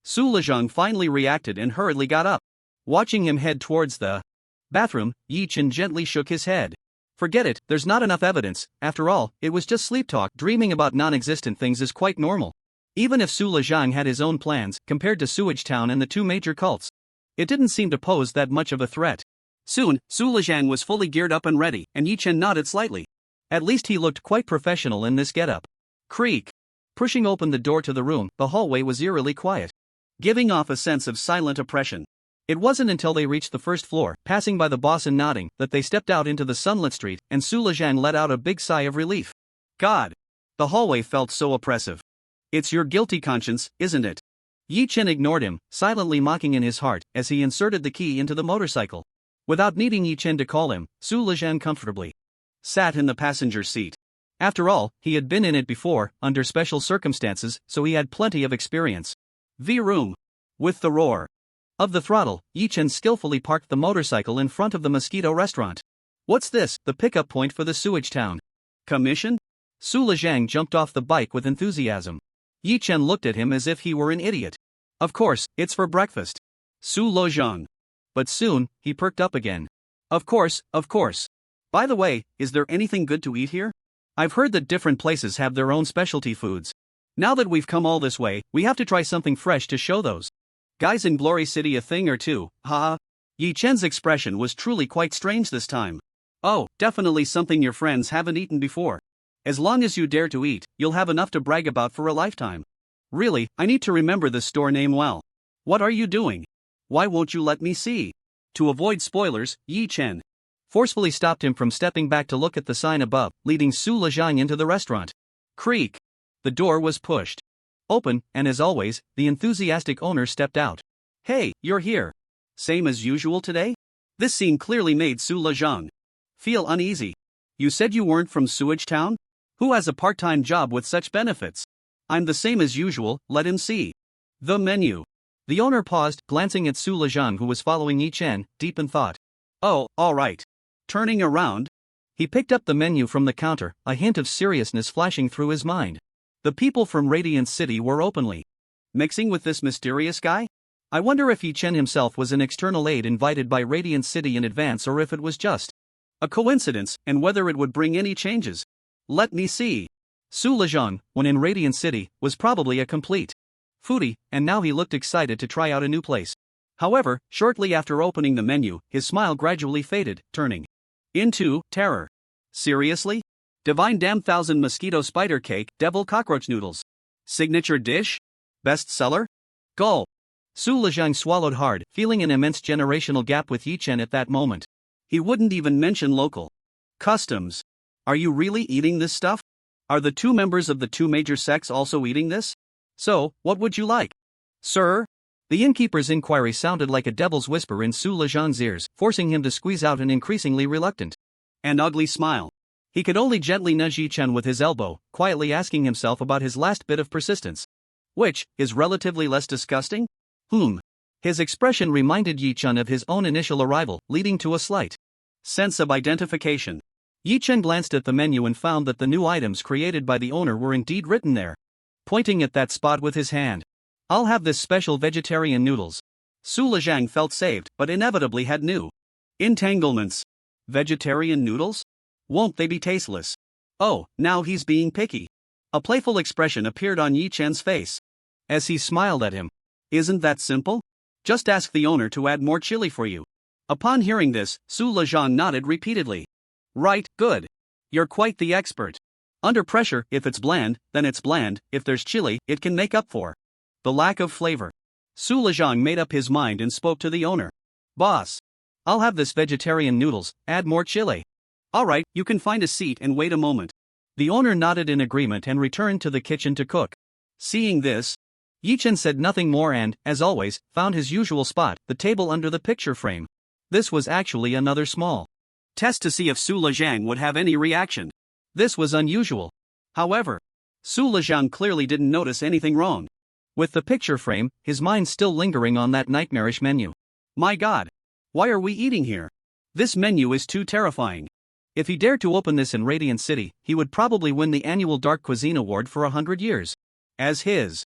Su Lejong finally reacted and hurriedly got up. Watching him head towards the bathroom, Yi Chen gently shook his head. Forget it, there's not enough evidence. After all, it was just sleep talk. Dreaming about non-existent things is quite normal. Even if Su Lejong had his own plans, compared to Sewage Town and the two major cults, it didn't seem to pose that much of a threat. Soon, Su Lejong was fully geared up and ready, and Yi Chen nodded slightly. At least he looked quite professional in this getup. Creak. Pushing open the door to the room, the hallway was eerily quiet, giving off a sense of silent oppression. It wasn't until they reached the first floor, passing by the boss and nodding, that they stepped out into the sunlit street, and Su Lejong let out a big sigh of relief. God! The hallway felt so oppressive. It's your guilty conscience, isn't it? Yi Chen ignored him, silently mocking in his heart, as he inserted the key into the motorcycle. Without needing Yi Chen to call him, Su Lejong comfortably sat in the passenger seat. After all, he had been in it before, under special circumstances, so he had plenty of experience. V-room. With the roar of the throttle, Yi Chen skillfully parked the motorcycle in front of the Mosquito restaurant. What's this? The pickup point for the Sewage Town commission? Su Lejong jumped off the bike with enthusiasm. Yi Chen looked at him as if he were an idiot. Of course, it's for breakfast. Su Lejong. But soon, he perked up again. Of course, of course. By the way, is there anything good to eat here? I've heard that different places have their own specialty foods. Now that we've come all this way, we have to try something fresh to show those guys in Glory City a thing or two, haha. Yi Chen's expression was truly quite strange this time. Oh, definitely something your friends haven't eaten before. As long as you dare to eat, you'll have enough to brag about for a lifetime. Really, I need to remember this store name well. What are you doing? Why won't you let me see? To avoid spoilers, Yi Chen forcefully stopped him from stepping back to look at the sign above, leading Su Lejong into the restaurant. Creak. The door was pushed open, and as always, the enthusiastic owner stepped out. Hey, you're here. Same as usual today? This scene clearly made Su Lejong feel uneasy. You said you weren't from Sewage Town? Who has a part-time job with such benefits? I'm the same as usual, let him see. The menu. The owner paused, glancing at Su Lejong, who was following Yi Chen, deep in thought. Oh, alright. Turning around, he picked up the menu from the counter, a hint of seriousness flashing through his mind. The people from Radiant City were openly mixing with this mysterious guy? I wonder if Yi Chen himself was an external aide invited by Radiant City in advance, or if it was just a coincidence, and whether it would bring any changes. Let me see. Su Lejong, when in Radiant City, was probably a complete foodie, and now he looked excited to try out a new place. However, shortly after opening the menu, his smile gradually faded, turning into terror. Seriously? Divine Damn Thousand Mosquito Spider Cake, Devil Cockroach Noodles. Signature dish? Best seller? Gulp. Su Lejong swallowed hard, feeling an immense generational gap with Yi Chen at that moment. He wouldn't even mention local customs. Are you really eating this stuff? Are the two members of the two major sects also eating this? So, what would you like? Sir? The innkeeper's inquiry sounded like a devil's whisper in Su Lejong's ears, forcing him to squeeze out an increasingly reluctant and ugly smile. He could only gently nudge Yi Chen with his elbow, quietly asking himself about his last bit of persistence. Which is relatively less disgusting? His expression reminded Yi Chen of his own initial arrival, leading to a slight sense of identification. Yi Chen glanced at the menu and found that the new items created by the owner were indeed written there. Pointing at that spot with his hand. I'll have this special vegetarian noodles. Su Lejong felt saved, but inevitably had new entanglements. Vegetarian noodles? Won't they be tasteless? Oh, now he's being picky. A playful expression appeared on Yi Chen's face as he smiled at him. Isn't that simple? Just ask the owner to add more chili for you. Upon hearing this, Su Lejong nodded repeatedly. Right, good. You're quite the expert. Under pressure, if it's bland, then it's bland. If there's chili, it can make up for the lack of flavor. Su Lejong made up his mind and spoke to the owner. Boss, I'll have this vegetarian noodles, add more chili. Alright, you can find a seat and wait a moment. The owner nodded in agreement and returned to the kitchen to cook. Seeing this, Yi Chen said nothing more and, as always, found his usual spot, the table under the picture frame. This was actually another small test to see if Su Lejong would have any reaction. This was unusual. However, Su Lejong clearly didn't notice anything wrong with the picture frame, his mind still lingering on that nightmarish menu. My God! Why are we eating here? This menu is too terrifying. If he dared to open this in Radiant City, he would probably win the annual Dark Cuisine Award for 100 years. As his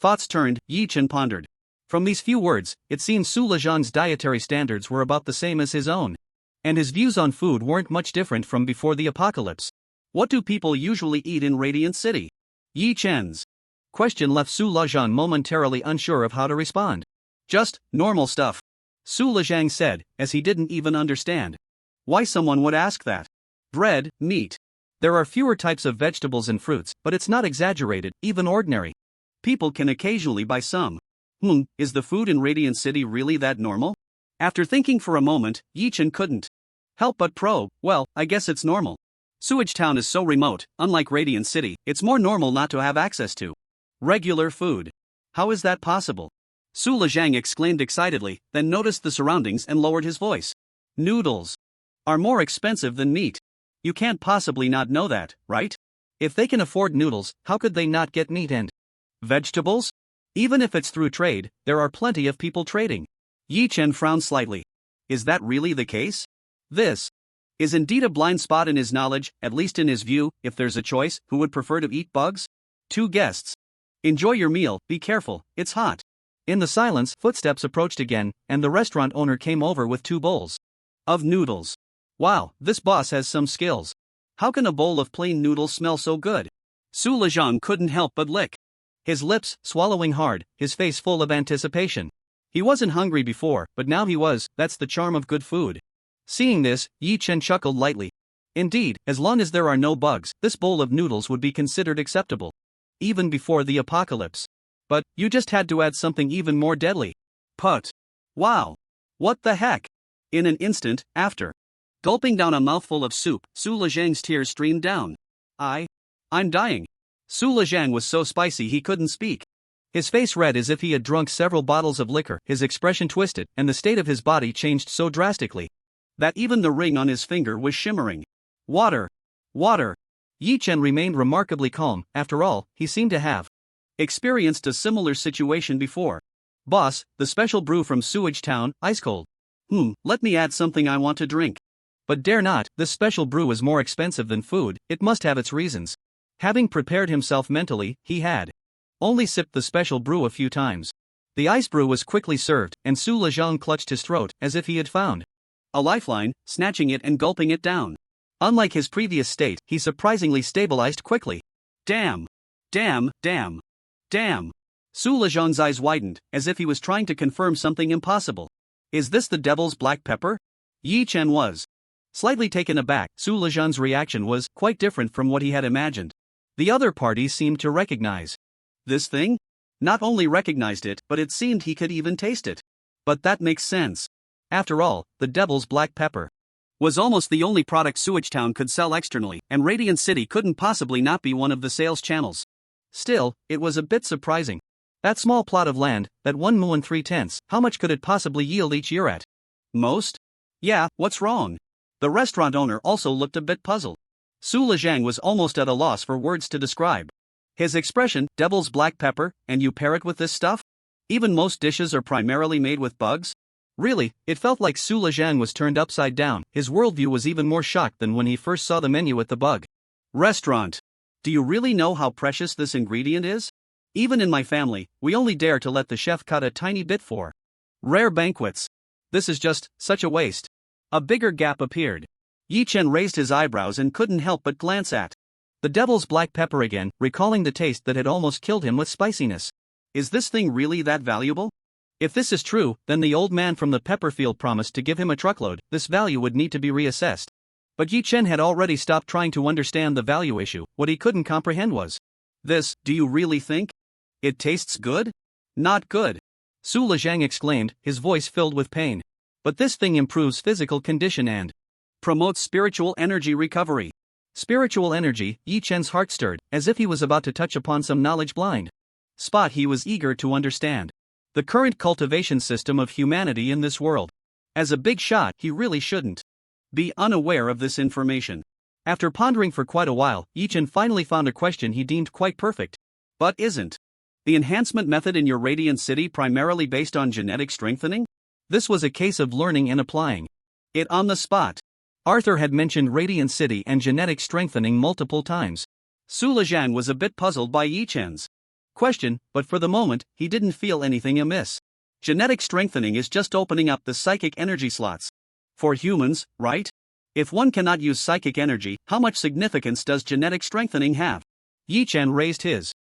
thoughts turned, Yi Chen pondered. From these few words, it seems Su Lezhang's dietary standards were about the same as his own. And his views on food weren't much different from before the apocalypse. What do people usually eat in Radiant City? Yi Chen's question left Su Lezhang momentarily unsure of how to respond. Just normal stuff, Su Lezhang said, as he didn't even understand why someone would ask that. Bread, meat. There are fewer types of vegetables and fruits, but it's not exaggerated, even ordinary. People can occasionally buy some. Is the food in Radiant City really that normal? After thinking for a moment, Yi Chen couldn't help but probe. Well, I guess it's normal. Sewage Town is so remote, unlike Radiant City, it's more normal not to have access to regular food. How is that possible? Su Lezhang exclaimed excitedly, then noticed the surroundings and lowered his voice. Noodles are more expensive than meat. You can't possibly not know that, right? If they can afford noodles, how could they not get meat and vegetables? Even if it's through trade, there are plenty of people trading. Yi Chen frowned slightly. Is that really the case? This is indeed a blind spot in his knowledge, at least in his view. If there's a choice, who would prefer to eat bugs? 2 guests. Enjoy your meal, be careful, it's hot. In the silence, footsteps approached again, and the restaurant owner came over with 2 bowls of noodles. Wow, this boss has some skills. How can a bowl of plain noodles smell so good? Su Lezhang couldn't help but lick his lips, swallowing hard, his face full of anticipation. He wasn't hungry before, but now he was. That's the charm of good food. Seeing this, Yi Chen chuckled lightly. Indeed, as long as there are no bugs, this bowl of noodles would be considered acceptable. Even before the apocalypse. But, you just had to add something even more deadly. Put. Wow. What the heck? In an instant, after gulping down a mouthful of soup, Su Lezhang's tears streamed down. I'm dying. Su Lezhang was so spicy he couldn't speak. His face red as if he had drunk several bottles of liquor, his expression twisted, and the state of his body changed so drastically that even the ring on his finger was shimmering. Water. Yi Chen remained remarkably calm. After all, he seemed to have experienced a similar situation before. Boss, the special brew from Sewage Town, ice cold. Let me add something I want to drink. But dare not, this special brew is more expensive than food, it must have its reasons. Having prepared himself mentally, he had only sipped the special brew a few times. The ice brew was quickly served, and Su Lezhang clutched his throat, as if he had found a lifeline, snatching it and gulping it down. Unlike his previous state, he surprisingly stabilized quickly. Damn. Su Lezhang's eyes widened, as if he was trying to confirm something impossible. Is this the devil's black pepper? Yi Chen was slightly taken aback. Su Lezhang's reaction was quite different from what he had imagined. The other party seemed to recognize this thing? Not only recognized it, but it seemed he could even taste it. But that makes sense. After all, the devil's black pepper was almost the only product Sewage Town could sell externally, and Radiant City couldn't possibly not be one of the sales channels. Still, it was a bit surprising. That small plot of land, that 1 mu and 3/10, how much could it possibly yield each year at most? Yeah, what's wrong? The restaurant owner also looked a bit puzzled. Su Lezhang was almost at a loss for words to describe his expression. Devil's black pepper, and you pair it with this stuff? Even most dishes are primarily made with bugs? Really, it felt like Su Lezhang was turned upside down. His worldview was even more shocked than when he first saw the menu at the bug restaurant. Do you really know how precious this ingredient is? Even in my family, we only dare to let the chef cut a tiny bit for rare banquets. This is just such a waste. A bigger gap appeared. Yi Chen raised his eyebrows and couldn't help but glance at the devil's black pepper again, recalling the taste that had almost killed him with spiciness. Is this thing really that valuable? If this is true, then the old man from the pepper field promised to give him a truckload. This value would need to be reassessed. But Yi Chen had already stopped trying to understand the value issue. What he couldn't comprehend was this. Do you really think it tastes good? Not good, Su Lezhang exclaimed, his voice filled with pain. But this thing improves physical condition and promotes spiritual energy recovery. Spiritual energy. Yi Chen's heart stirred, as if he was about to touch upon some knowledge blind spot he was eager to understand. The current cultivation system of humanity in this world. As a big shot, he really shouldn't be unaware of this information. After pondering for quite a while, Yi Chen finally found a question he deemed quite perfect. But isn't the enhancement method in your Radiant City primarily based on genetic strengthening? This was a case of learning and applying it on the spot. Arthur had mentioned Radiant City and genetic strengthening multiple times. Su Lezhang was a bit puzzled by Yi Chen's question, but for the moment, he didn't feel anything amiss. Genetic strengthening is just opening up the psychic energy slots. For humans, right? If one cannot use psychic energy, how much significance does genetic strengthening have? Yi Chen raised his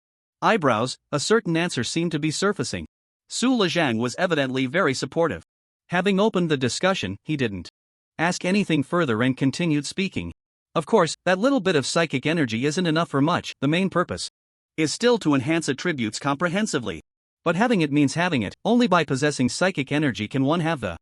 eyebrows, a certain answer seemed to be surfacing. Su Lezhang was evidently very supportive. Having opened the discussion, he didn't ask anything further and continued speaking. Of course, that little bit of psychic energy isn't enough for much, the main purpose is still to enhance attributes comprehensively. But having it means having it, only by possessing psychic energy can one have the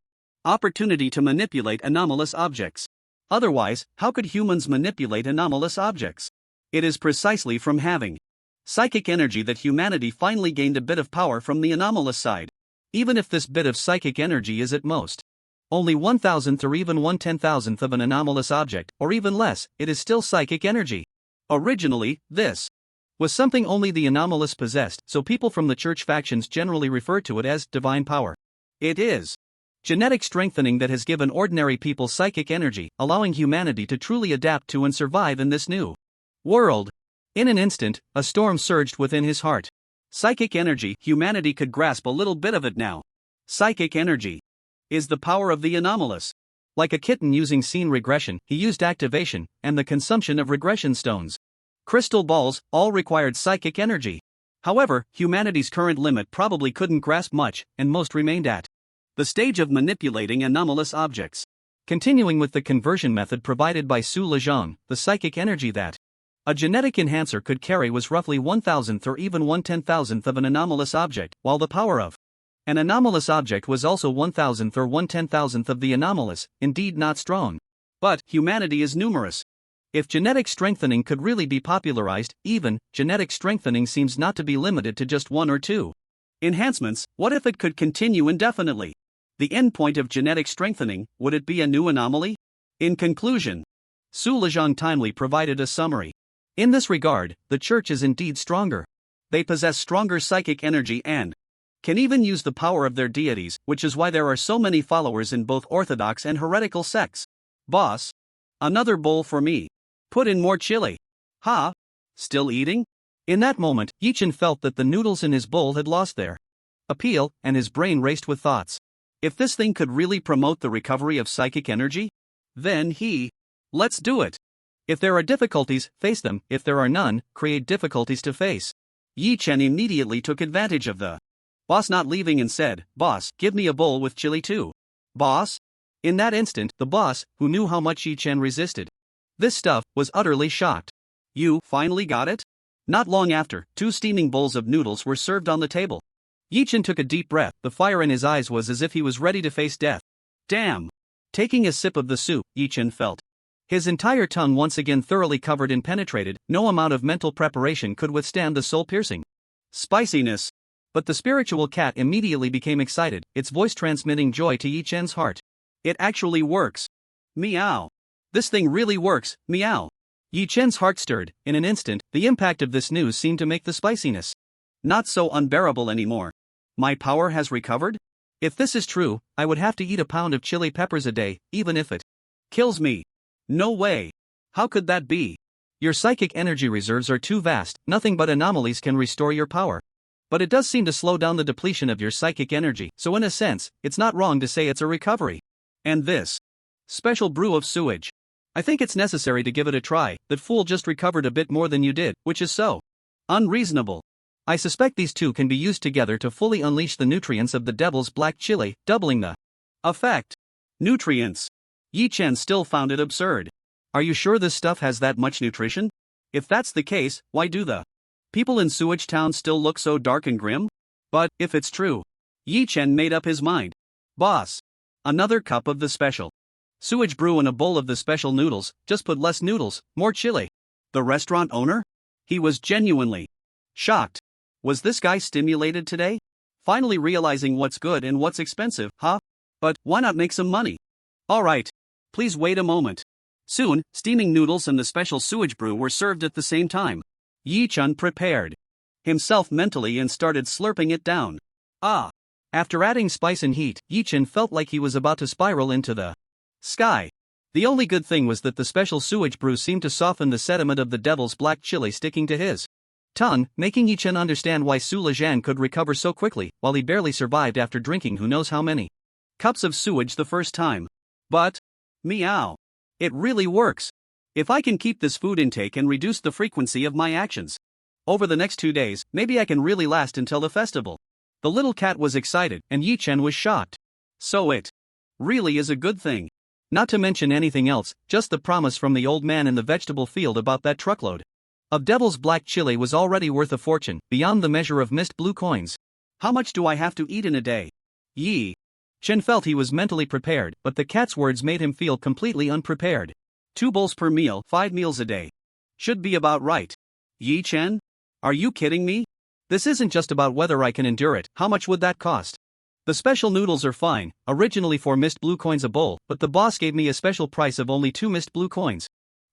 opportunity to manipulate anomalous objects. Otherwise, how could humans manipulate anomalous objects? It is precisely from having psychic energy that humanity finally gained a bit of power from the anomalous side. Even if this bit of psychic energy is at most only 1,000th or even 1/10,000th of an anomalous object, or even less, it is still psychic energy. Originally, this was something only the anomalous possessed, so people from the church factions generally refer to it as divine power. It is genetic strengthening that has given ordinary people psychic energy, allowing humanity to truly adapt to and survive in this new world. In an instant, a storm surged within his heart. Psychic energy, humanity could grasp a little bit of it now. Psychic energy is the power of the anomalous. Like a kitten using scene regression, he used activation and the consumption of regression stones. Crystal balls all required psychic energy. However, humanity's current limit probably couldn't grasp much, and most remained at the stage of manipulating anomalous objects. Continuing with the conversion method provided by Su Lezhang, the psychic energy that a genetic enhancer could carry was roughly 1,000th or even 1/10,000th of an anomalous object, while the power of an anomalous object was also 1,000th or 1/10,000th of the anomalous, indeed not strong. But humanity is numerous. If genetic strengthening could really be popularized, even, genetic strengthening seems not to be limited to just one or two enhancements. What if it could continue indefinitely? The end point of genetic strengthening, would it be a new anomaly? In conclusion, Su Lezhang timely provided a summary. In this regard, the church is indeed stronger. They possess stronger psychic energy and can even use the power of their deities, which is why there are so many followers in both orthodox and heretical sects. Boss, another bowl for me. Put in more chili. Ha? Still eating? In that moment, Yi Chen felt that the noodles in his bowl had lost their appeal, and his brain raced with thoughts. If this thing could really promote the recovery of psychic energy, then let's do it. If there are difficulties, face them. If there are none, create difficulties to face. Yi Chen immediately took advantage of the boss not leaving and said, "Boss, give me a bowl with chili too." Boss? In that instant, the boss, who knew how much Yi Chen resisted this stuff, was utterly shocked. You finally got it? Not long after, 2 steaming bowls of noodles were served on the table. Yi Chen took a deep breath, the fire in his eyes was as if he was ready to face death. Damn! Taking a sip of the soup, Yi Chen felt his entire tongue once again thoroughly covered and penetrated. No amount of mental preparation could withstand the soul-piercing spiciness. But the spiritual cat immediately became excited, its voice transmitting joy to Yi Chen's heart. It actually works. Meow. This thing really works, meow. Yi Chen's heart stirred. In an instant, the impact of this news seemed to make the spiciness not so unbearable anymore. My power has recovered? If this is true, I would have to eat a pound of chili peppers a day, even if it kills me. No way. How could that be? Your psychic energy reserves are too vast, nothing but anomalies can restore your power. But it does seem to slow down the depletion of your psychic energy, so in a sense, it's not wrong to say it's a recovery. And this special brew of sewage. I think it's necessary to give it a try. That fool just recovered a bit more than you did, which is so unreasonable. I suspect these two can be used together to fully unleash the nutrients of the devil's black chili, doubling the effect. Nutrients. Yi Chen still found it absurd. Are you sure this stuff has that much nutrition? If that's the case, why do the people in Sewage Town still look so dark and grim? But, if it's true, Yi Chen made up his mind. Boss, another cup of the special sewage brew and a bowl of the special noodles. Just put less noodles, more chili. The restaurant owner? He was genuinely shocked. Was this guy stimulated today? Finally realizing what's good and what's expensive, huh? But why not make some money? Alright. Please wait a moment. Soon, steaming noodles and the special sewage brew were served at the same time. Yi Chen prepared himself mentally and started slurping it down. Ah! After adding spice and heat, Yi Chen felt like he was about to spiral into the sky. The only good thing was that the special sewage brew seemed to soften the sediment of the devil's black chili sticking to his Tongue, making Yi-chen understand why Su Lezhang could recover so quickly, while he barely survived after drinking who knows how many cups of sewage the first time. But, meow. It really works. If I can keep this food intake and reduce the frequency of my actions over the next 2 days, maybe I can really last until the festival. The little cat was excited, and Yi-chen was shocked. So it really is a good thing. Not to mention anything else, just the promise from the old man in the vegetable field about that truckload of devil's black chili was already worth a fortune, beyond the measure of mist blue coins. How much do I have to eat in a day? Yi-chen felt he was mentally prepared, but the cat's words made him feel completely unprepared. 2 bowls per meal, 5 meals a day. Should be about right. Yi-chen? Are you kidding me? This isn't just about whether I can endure it. How much would that cost? The special noodles are fine, originally 4 mist blue coins a bowl, but the boss gave me a special price of only 2 mist blue coins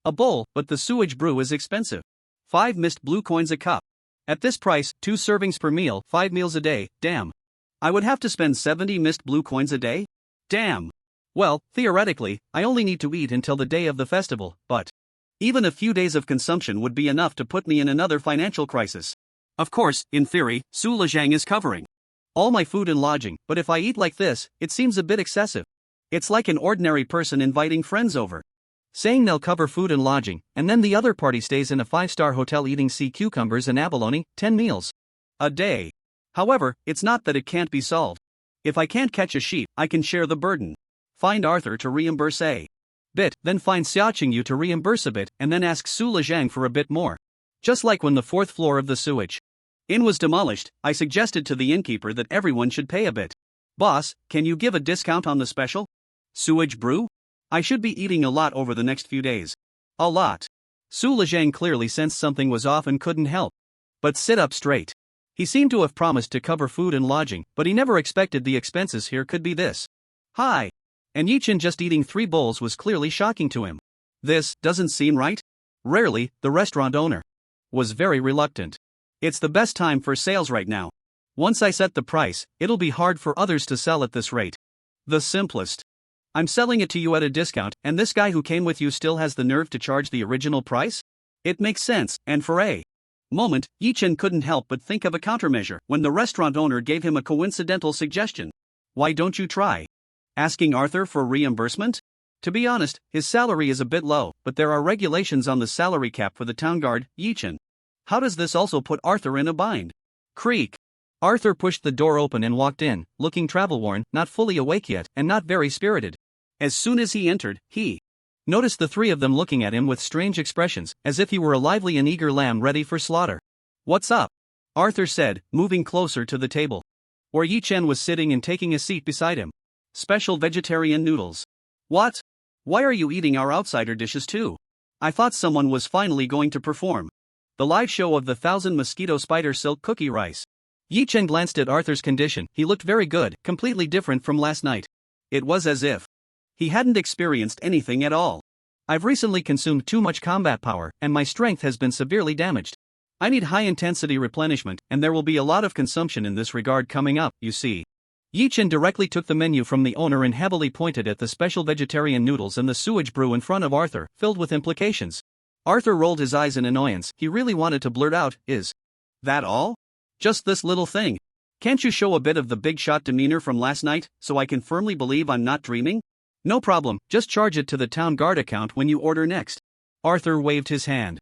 a bowl, but the sewage brew is expensive. 5 mist blue coins a cup. At this price, 2 servings per meal, 5 meals a day, damn. I would have to spend 70 mist blue coins a day? Damn. Well, theoretically, I only need to eat until the day of the festival, but even a few days of consumption would be enough to put me in another financial crisis. Of course, in theory, Su Lezhang is covering all my food and lodging, but if I eat like this, it seems a bit excessive. It's like an ordinary person inviting friends over, saying they'll cover food and lodging, and then the other party stays in a 5-star hotel eating sea cucumbers and abalone, 10 meals a day. However, it's not that it can't be solved. If I can't catch a sheep, I can share the burden. Find Arthur to reimburse a bit, then find Xiaoqing to reimburse a bit, and then ask Su Lezhang for a bit more. Just like when the 4th floor of the sewage inn was demolished, I suggested to the innkeeper that everyone should pay a bit. Boss, can you give a discount on the special sewage brew? I should be eating a lot over the next few days. A lot. Su Lezhang clearly sensed something was off and couldn't help but sit up straight. He seemed to have promised to cover food and lodging, but he never expected the expenses here could be this high. And Yi-chen just eating 3 bowls was clearly shocking to him. This doesn't seem right. Rarely, the restaurant owner was very reluctant. It's the best time for sales right now. Once I set the price, it'll be hard for others to sell at this rate. The simplest. I'm selling it to you at a discount, and this guy who came with you still has the nerve to charge the original price? It makes sense, and for a moment, Yi-chen couldn't help but think of a countermeasure when the restaurant owner gave him a coincidental suggestion. Why don't you try asking Arthur for reimbursement? To be honest, his salary is a bit low, but there are regulations on the salary cap for the town guard, Yi-chen. How does this also put Arthur in a bind? Creak. Arthur pushed the door open and walked in, looking travel-worn, not fully awake yet, and not very spirited. As soon as he entered, he noticed the 3 of them looking at him with strange expressions, as if he were a lively and eager lamb ready for slaughter. What's up? Arthur said, moving closer to the table where Yi-chen was sitting and taking a seat beside him. Special vegetarian noodles. What? Why are you eating our outsider dishes too? I thought someone was finally going to perform the live show of the 1,000 mosquito spider silk cookie rice. Yi-chen glanced at Arthur's condition. He looked very good, completely different from last night. It was as if he hadn't experienced anything at all. I've recently consumed too much combat power, and my strength has been severely damaged. I need high-intensity replenishment, and there will be a lot of consumption in this regard coming up, you see. Yi-chen directly took the menu from the owner and heavily pointed at the special vegetarian noodles and the sewage brew in front of Arthur, filled with implications. Arthur rolled his eyes in annoyance. He really wanted to blurt out, "Is that all? Just this little thing? Can't you show a bit of the big shot demeanor from last night, so I can firmly believe I'm not dreaming? No problem, just charge it to the town guard account when you order next." Arthur waved his hand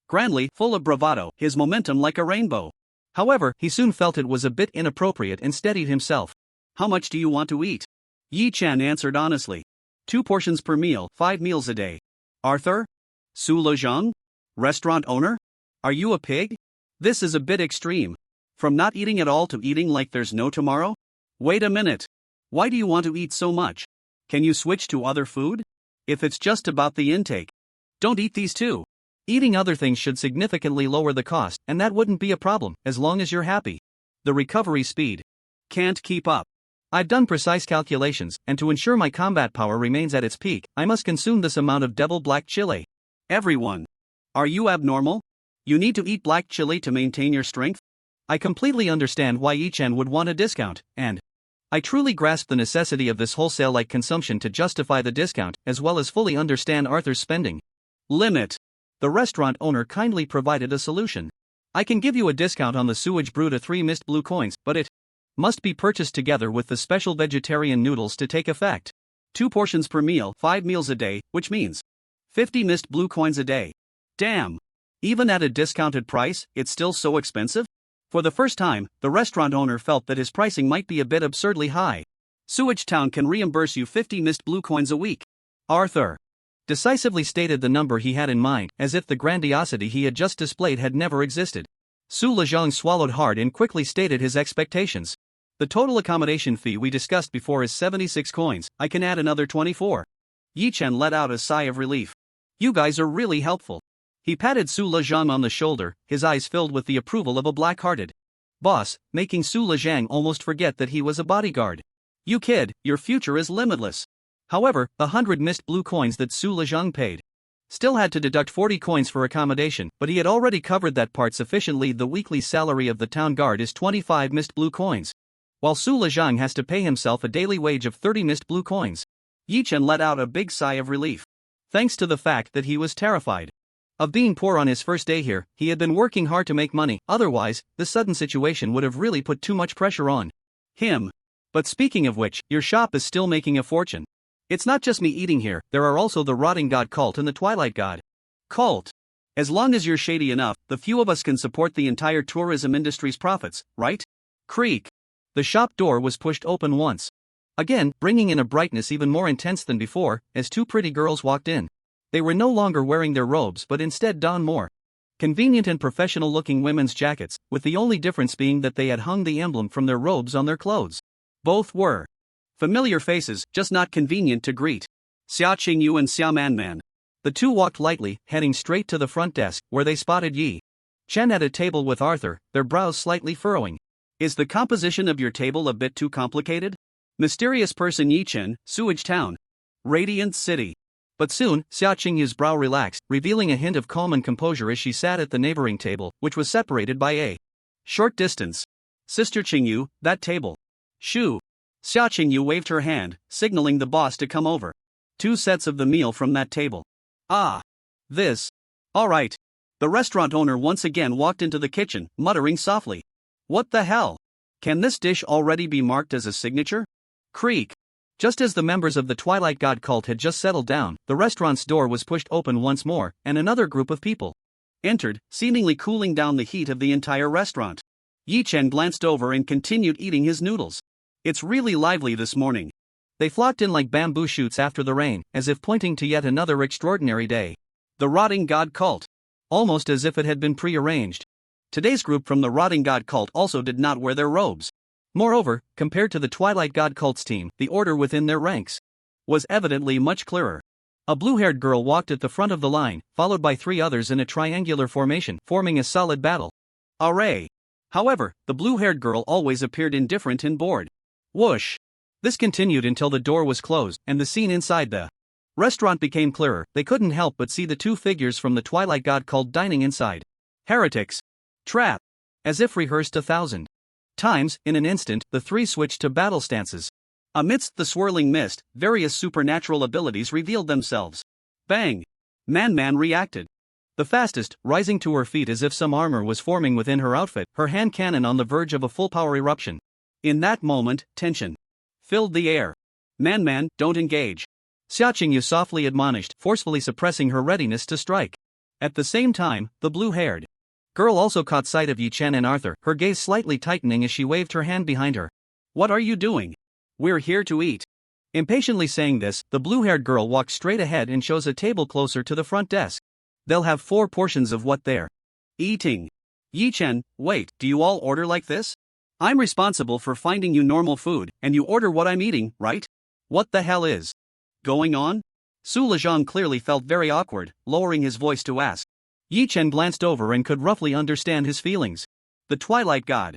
grandly, full of bravado, his momentum like a rainbow. However, he soon felt it was a bit inappropriate and steadied himself. How much do you want to eat? Yi-chen answered honestly. 2 portions per meal, 5 meals a day. Arthur? Su Lezhang? Restaurant owner? Are you a pig? This is a bit extreme. From not eating at all to eating like there's no tomorrow? Wait a minute. Why do you want to eat so much? Can you switch to other food? If it's just about the intake, don't eat these too. Eating other things should significantly lower the cost, and that wouldn't be a problem, as long as you're happy. The recovery speed can't keep up. I've done precise calculations, and to ensure my combat power remains at its peak, I must consume this amount of devil black chili. Everyone. Are you abnormal? You need to eat black chili to maintain your strength? I completely understand why Yi-chen would want a discount, and I truly grasp the necessity of this wholesale-like consumption to justify the discount, as well as fully understand Arthur's spending limit. The restaurant owner kindly provided a solution. I can give you a discount on the sewage brew to 3 mist blue coins, but it must be purchased together with the special vegetarian noodles to take effect. 2 portions per meal, 5 meals a day, which means 50 mist blue coins a day. Damn. Even at a discounted price, it's still so expensive? For the first time, the restaurant owner felt that his pricing might be a bit absurdly high. Sewage Town can reimburse you 50 mist blue coins a week. Arthur decisively stated the number he had in mind, as if the grandiosity he had just displayed had never existed. Su Lejong swallowed hard and quickly stated his expectations. The total accommodation fee we discussed before is 76 coins, I can add another 24. Yi Chen let out a sigh of relief. You guys are really helpful. He patted Su Lejong on the shoulder, his eyes filled with the approval of a black-hearted boss, making Su Lejong almost forget that he was a bodyguard. You kid, your future is limitless. However, the 100 mist blue coins that Su Lejong paid still had to deduct 40 coins for accommodation, but he had already covered that part sufficiently. The weekly salary of the town guard is 25 mist blue coins, while Su Lejong has to pay himself a daily wage of 30 mist blue coins. Yi Chen let out a big sigh of relief. Thanks to the fact that he was terrified of being poor on his first day here, he had been working hard to make money, otherwise, the sudden situation would have really put too much pressure on him. But speaking of which, your shop is still making a fortune. It's not just me eating here, there are also the Rotting God cult and the Twilight God cult. As long as you're shady enough, the few of us can support the entire tourism industry's profits, right? Creak. The shop door was pushed open once again, bringing in a brightness even more intense than before, as 2 pretty girls walked in. They were no longer wearing their robes but instead donned more convenient and professional-looking women's jackets, with the only difference being that they had hung the emblem from their robes on their clothes. Both were familiar faces, just not convenient to greet. Xia Qingyu and Xia Manman. The two walked lightly, heading straight to the front desk, where they spotted Yi Chen at a table with Arthur, their brows slightly furrowing. Is the composition of your table a bit too complicated? Mysterious person Yi Chen, Sewage Town. Radiant City. But soon, Xia Qingyu's brow relaxed, revealing a hint of calm and composure as she sat at the neighboring table, which was separated by a short distance. Sister Qingyu, that table. Shoo. Xia Qingyu waved her hand, signaling the boss to come over. 2 sets of the meal from that table. Ah. This. Alright. The restaurant owner once again walked into the kitchen, muttering softly. What the hell? Can this dish already be marked as a signature? Creak. Just as the members of the Twilight God cult had just settled down, the restaurant's door was pushed open once more, and another group of people entered, seemingly cooling down the heat of the entire restaurant. Yi Chen glanced over and continued eating his noodles. It's really lively this morning. They flocked in like bamboo shoots after the rain, as if pointing to yet another extraordinary day. The Rotting God cult. Almost as if it had been pre-arranged. Today's group from the Rotting God cult also did not wear their robes. Moreover, compared to the Twilight God cult's team, the order within their ranks was evidently much clearer. A blue-haired girl walked at the front of the line, followed by 3 others in a triangular formation, forming a solid battle array. However, the blue-haired girl always appeared indifferent and bored. Whoosh! This continued until the door was closed, and the scene inside the restaurant became clearer. They couldn't help but see the 2 figures from the Twilight God cult dining inside. Heretics. Trap. As if rehearsed 1,000 times, in an instant, the 3 switched to battle stances. Amidst the swirling mist, various supernatural abilities revealed themselves. Bang! Man reacted the fastest, rising to her feet as if some armor was forming within her outfit, her hand cannon on the verge of a full-power eruption. In that moment, tension filled the air. Man, don't engage. Xia Qingyu softly admonished, forcefully suppressing her readiness to strike. At the same time, the blue-haired girl also caught sight of Yi Chen and Arthur, her gaze slightly tightening as she waved her hand behind her. What are you doing? We're here to eat. Impatiently saying this, the blue-haired girl walked straight ahead and chose a table closer to the front desk. They'll have 4 portions of what they're eating. Yi Chen, wait, do you all order like this? I'm responsible for finding you normal food, and you order what I'm eating, right? What the hell is going on? Su Lejong clearly felt very awkward, lowering his voice to ask. Yi Chen glanced over and could roughly understand his feelings. The Twilight God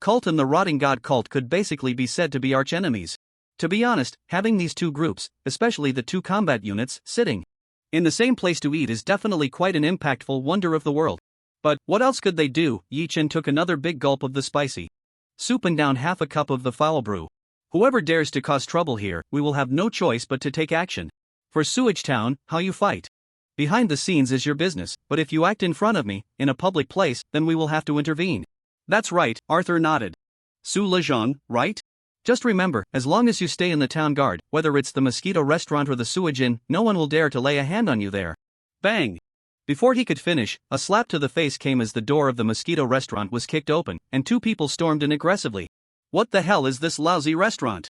cult and the Rotting God cult could basically be said to be archenemies. To be honest, having these 2 groups, especially the 2 combat units, sitting in the same place to eat is definitely quite an impactful wonder of the world. But what else could they do? Yi Chen took another big gulp of the spicy soup and down half a cup of the foul brew. Whoever dares to cause trouble here, we will have no choice but to take action. For Sewage Town, how you fight? Behind the scenes is your business, but if you act in front of me, in a public place, then we will have to intervene. That's right, Arthur nodded. Su Lejong, right? Just remember, as long as you stay in the town guard, whether it's the Mosquito Restaurant or the Sewage Inn, no one will dare to lay a hand on you there. Bang! Before he could finish, a slap to the face came as the door of the Mosquito Restaurant was kicked open, and two people stormed in aggressively. What the hell is this lousy restaurant?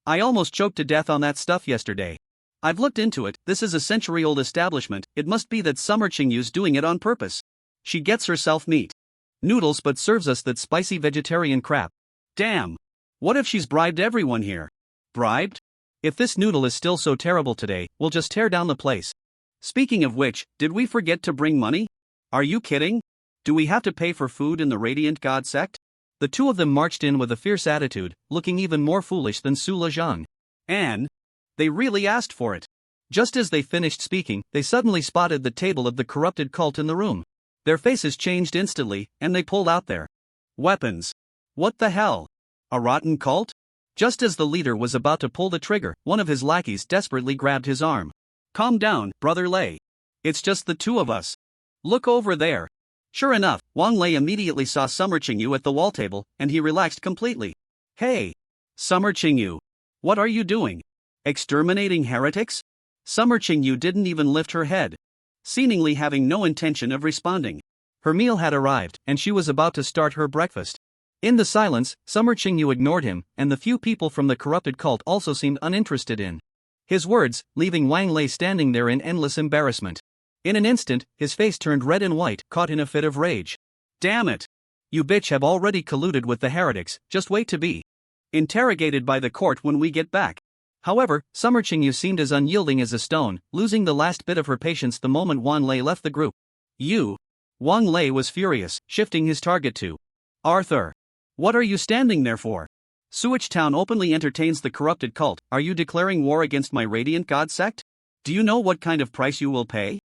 I almost choked to death on that stuff yesterday. I've looked into it, this is a century-old establishment, it must be that Summer Chingyu's doing it on purpose. She gets herself meat. Noodles but serves us that spicy vegetarian crap. Damn! What if she's bribed everyone here? Bribed? If this noodle is still so terrible today, we'll just tear down the place. Speaking of which, did we forget to bring money? Are you kidding? Do we have to pay for food in the Radiant God sect? The two of them marched in with a fierce attitude, looking even more foolish than Su Lejong. And they really asked for it. Just as they finished speaking, they suddenly spotted the table of the corrupted cult in the room. Their faces changed instantly, and they pulled out their weapons. What the hell? A rotten cult? Just as the leader was about to pull the trigger, one of his lackeys desperately grabbed his arm. Calm down, Brother Lei. It's just the two of us. Look over there. Sure enough, Wang Lei immediately saw Summer Chinyu at the wall table, and he relaxed completely. Hey! Summer Chinyu. What are you doing? Exterminating heretics? Summer Chinyu didn't even lift her head, seemingly having no intention of responding. Her meal had arrived, and she was about to start her breakfast. In the silence, Summer Chinyu ignored him, and the few people from the corrupted cult also seemed uninterested in his words, leaving Wang Lei standing there in endless embarrassment. In an instant, his face turned red and white, caught in a fit of rage. Damn it! You bitch have already colluded with the heretics, just wait to be interrogated by the court when we get back. However, Summer Chinyu seemed as unyielding as a stone, losing the last bit of her patience the moment Wang Lei left the group. You! Wang Lei was furious, shifting his target to Arthur. What are you standing there for? Sewage Town openly entertains the corrupted cult. Are you declaring war against my Radiant God sect? Do you know what kind of price you will pay?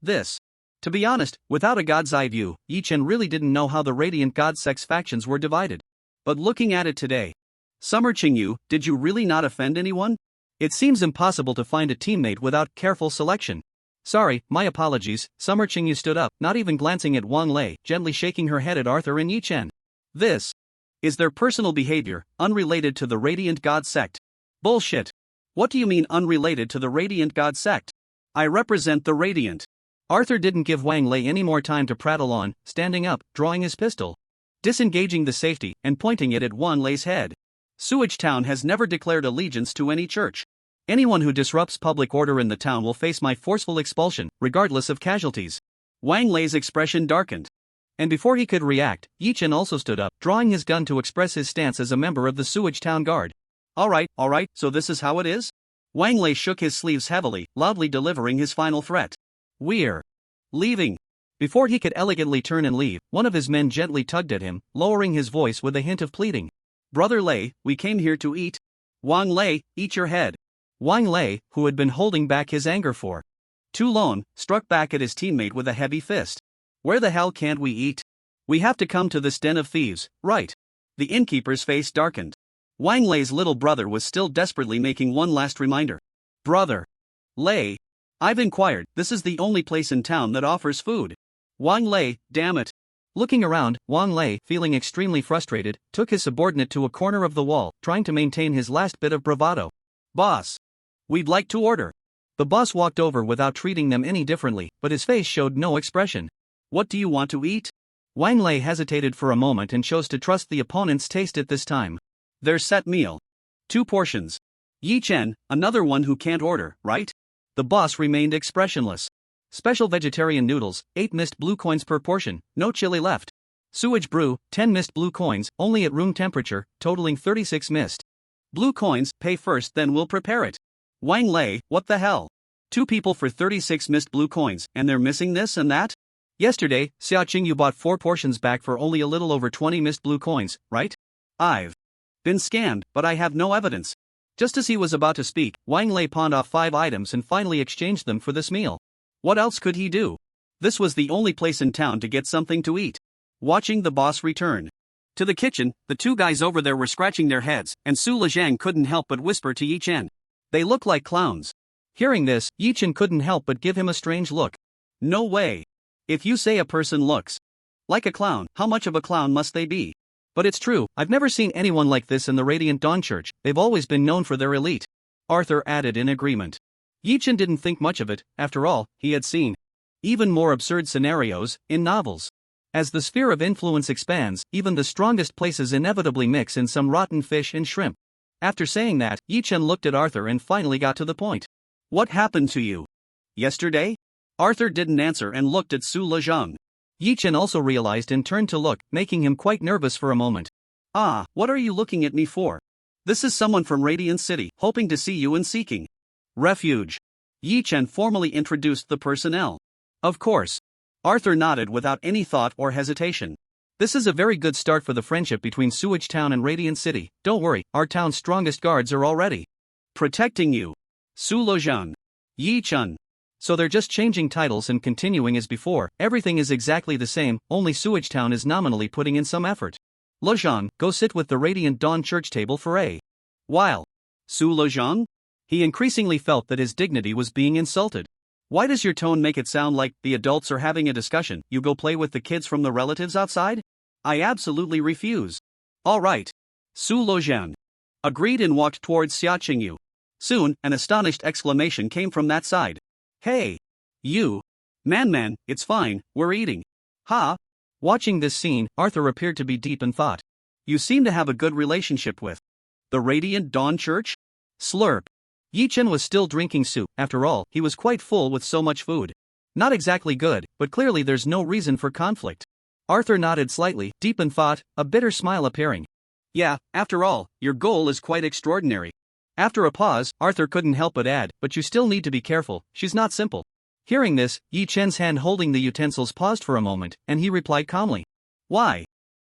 This. To be honest, without a god's eye view, Yi Chen really didn't know how the Radiant God sect's factions were divided. But looking at it today, Summer Chinyu, did you really not offend anyone? It seems impossible to find a teammate without careful selection. Sorry, my apologies. Summer Chinyu stood up, not even glancing at Wang Lei, gently shaking her head at Arthur and Yi Chen. This is their personal behavior, unrelated to the Radiant God sect. Bullshit. What do you mean unrelated to the Radiant God sect? I represent the Radiant. Arthur didn't give Wang Lei any more time to prattle on, standing up, drawing his pistol, disengaging the safety, and pointing it at Wang Lei's head. Sewage Town has never declared allegiance to any church. Anyone who disrupts public order in the town will face my forceful expulsion, regardless of casualties. Wang Lei's expression darkened. And before he could react, Yi Chen also stood up, drawing his gun to express his stance as a member of the Sewage Town Guard. Alright, so this is how it is? Wang Lei shook his sleeves heavily, loudly delivering his final threat. We're leaving. Before he could elegantly turn and leave, one of his men gently tugged at him, lowering his voice with a hint of pleading. Brother Lei, we came here to eat. Wang Lei, eat your head. Wang Lei, who had been holding back his anger for too long, struck back at his teammate with a heavy fist. Where the hell can't we eat? We have to come to this den of thieves, right? The innkeeper's face darkened. Wang Lei's little brother was still desperately making one last reminder. Brother Lei, I've inquired, this is the only place in town that offers food. Wang Lei, damn it. Looking around, Wang Lei, feeling extremely frustrated, took his subordinate to a corner of the wall, trying to maintain his last bit of bravado. Boss, we'd like to order. The boss walked over without treating them any differently, but his face showed no expression. What do you want to eat? Wang Lei hesitated for a moment and chose to trust the opponent's taste at this time. Their set meal. 2 portions. Yi Chen, another one who can't order, right? The boss remained expressionless. Special vegetarian noodles, 8 mist blue coins per portion, no chili left. Sewage brew, 10 mist blue coins, only at room temperature, totaling 36 mist blue coins. Pay first, then we'll prepare it. Wang Lei, what the hell? 2 people for 36 mist blue coins, and they're missing this and that? Yesterday, Xia Qingyu bought 4 portions back for only a little over 20 mist blue coins, right? I've been scammed, but I have no evidence. Just as he was about to speak, Wang Lei pawned off 5 items and finally exchanged them for this meal. What else could he do? This was the only place in town to get something to eat. Watching the boss return to the kitchen, the 2 guys over there were scratching their heads, and Su Lejang couldn't help but whisper to Yi Chen. They look like clowns. Hearing this, Yi-chan couldn't help but give him a strange look. No way. If you say a person looks like a clown, how much of a clown must they be? But it's true, I've never seen anyone like this in the Radiant Dawn Church, they've always been known for their elite. Arthur added in agreement. Yi-chan didn't think much of it, after all, he had seen even more absurd scenarios in novels. As the sphere of influence expands, even the strongest places inevitably mix in some rotten fish and shrimp. After saying that, Yi-chan looked at Arthur and finally got to the point. What happened to you yesterday? Arthur didn't answer and looked at Su Lejang. Yi-chan also realized and turned to look, making him quite nervous for a moment. Ah, what are you looking at me for? This is someone from Radiant City, hoping to see you and seeking refuge. Yi-chan formally introduced the personnel. Of course. Arthur nodded without any thought or hesitation. This is a very good start for the friendship between Sewage Town and Radiant City. Don't worry, our town's strongest guards are already protecting you. Su Lejang. Yi-chan. So they're just changing titles and continuing as before, everything is exactly the same, only Sewage Town is nominally putting in some effort. Lejang, go sit with the Radiant Dawn Church table for a while. Su Lejang? He increasingly felt that his dignity was being insulted. Why does your tone make it sound like the adults are having a discussion? You go play with the kids from the relatives outside? I absolutely refuse. All right. Su Lejang agreed and walked towards Xia Qingyu. Soon, an astonished exclamation came from that side. Hey! You! Man, it's fine, we're eating. Ha! Watching this scene, Arthur appeared to be deep in thought. You seem to have a good relationship with the Radiant Dawn Church? Slurp. Yi-chan was still drinking soup, after all, he was quite full with so much food. Not exactly good, but clearly there's no reason for conflict. Arthur nodded slightly, deep in thought, a bitter smile appearing. Yeah, after all, your goal is quite extraordinary. After a pause, Arthur couldn't help but add, but you still need to be careful, she's not simple. Hearing this, Yi-chan's hand holding the utensils paused for a moment, and he replied calmly. Why?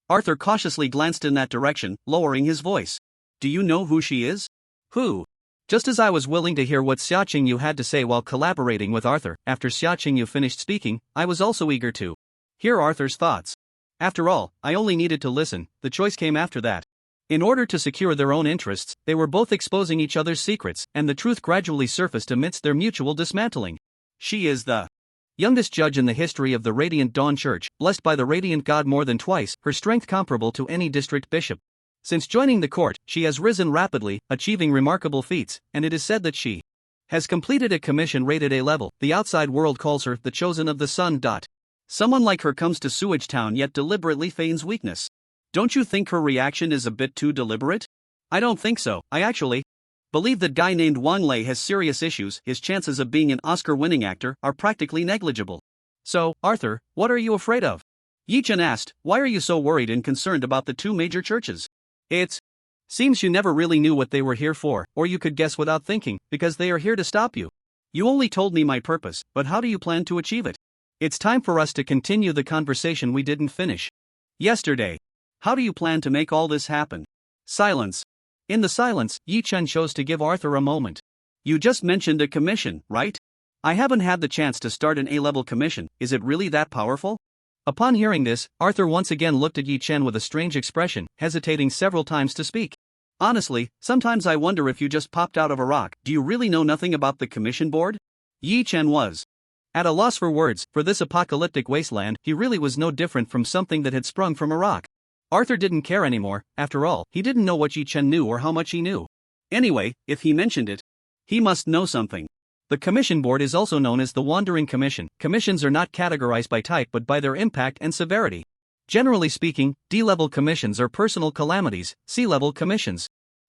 Arthur cautiously glanced in that direction, lowering his voice. Do you know who she is? Who? Just as I was willing to hear what Xia Qingyu had to say while collaborating with Arthur, after Xia Qingyu finished speaking, I was also eager to hear Arthur's thoughts. After all, I only needed to listen, the choice came after that. In order to secure their own interests, they were both exposing each other's secrets, and the truth gradually surfaced amidst their mutual dismantling. She is the youngest judge in the history of the Radiant Dawn Church, blessed by the Radiant God more than twice, her strength comparable to any district bishop. Since joining the court, she has risen rapidly, achieving remarkable feats, and it is said that she has completed a commission rated A level. The outside world calls her the chosen of the sun. Someone like her comes to Sewage Town yet deliberately feigns weakness. Don't you think her reaction is a bit too deliberate? I don't think so, I actually believe that guy named Wang Lei has serious issues, his chances of being an Oscar-winning actor are practically negligible. So, Arthur, what are you afraid of? Yi-chan asked, why are you so worried and concerned about the two major churches? It seems you never really knew what they were here for, or you could guess without thinking, because they are here to stop you. You only told me my purpose, but how do you plan to achieve it? It's time for us to continue the conversation we didn't finish yesterday. How do you plan to make all this happen? Silence. In the silence, Yi-chan chose to give Arthur a moment. You just mentioned a commission, right? I haven't had the chance to start an A-level commission, is it really that powerful? Upon hearing this, Arthur once again looked at Yi-chan with a strange expression, hesitating several times to speak. Honestly, sometimes I wonder if you just popped out of a rock. Do you really know nothing about the commission board? Yi-chan was at a loss for words. For this apocalyptic wasteland, he really was no different from something that had sprung from a rock. Arthur didn't care anymore, after all, he didn't know what Yi-chan knew or how much he knew. Anyway, if he mentioned it, he must know something. The Commission Board is also known as the Wandering Commission. Commissions are not categorized by type but by their impact and severity. Generally speaking, D-level commissions are personal calamities, C-level commissions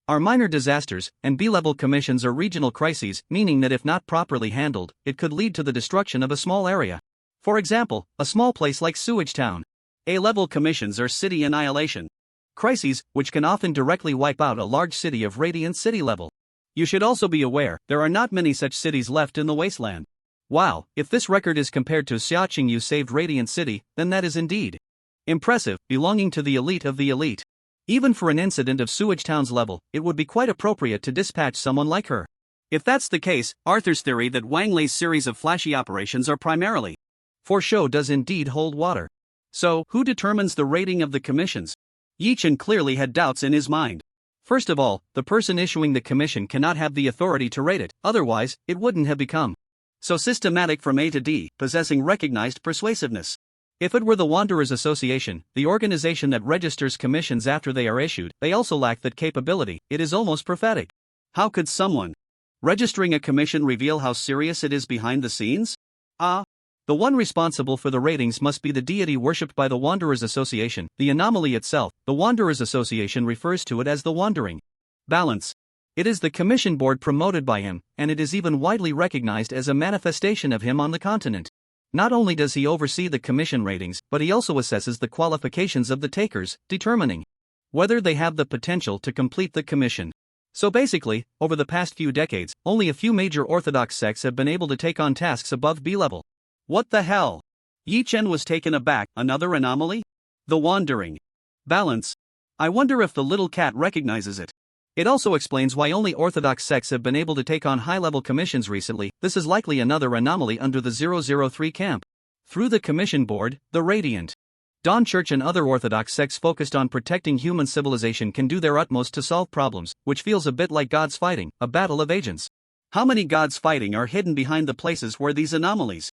are minor disasters, and B-level commissions are regional crises, meaning that if not properly handled, it could lead to the destruction of a small area. For example, a small place like Sewage Town. A-level commissions are city annihilation crises, which can often directly wipe out a large city of Radiant City level. You should also be aware, there are not many such cities left in the wasteland. Wow, if this record is compared to Xia Qingyu saved Radiant City, then that is indeed impressive, belonging to the elite of the elite. Even for an incident of Sewage Town's level, it would be quite appropriate to dispatch someone like her. If that's the case, Arthur's theory that Wang Lei's series of flashy operations are primarily for show does indeed hold water. So, who determines the rating of the commissions? Yi-chan clearly had doubts in his mind. First of all, the person issuing the commission cannot have the authority to rate it, otherwise, it wouldn't have become so systematic from A to D, possessing recognized persuasiveness. If it were the Wanderers Association, the organization that registers commissions after they are issued, they also lack that capability. It is almost prophetic. How could someone registering a commission reveal how serious it is behind the scenes? The one responsible for the ratings must be the deity worshipped by the Wanderers Association, the anomaly itself. The Wanderers Association refers to it as the wandering balance. It is the commission board promoted by him, and it is even widely recognized as a manifestation of him on the continent. Not only does he oversee the commission ratings, but he also assesses the qualifications of the takers, determining whether they have the potential to complete the commission. So basically, over the past few decades, only a few major orthodox sects have been able to take on tasks above B level. What the hell? Yi Chen was taken aback. Another anomaly? The wandering balance. I wonder if the little cat recognizes it. It also explains why only orthodox sects have been able to take on high-level commissions recently. This is likely another anomaly under the 003 camp. Through the commission board, the Radiant Dawn Church and other orthodox sects focused on protecting human civilization can do their utmost to solve problems, which feels a bit like gods fighting, a battle of agents. How many gods fighting are hidden behind the places where these anomalies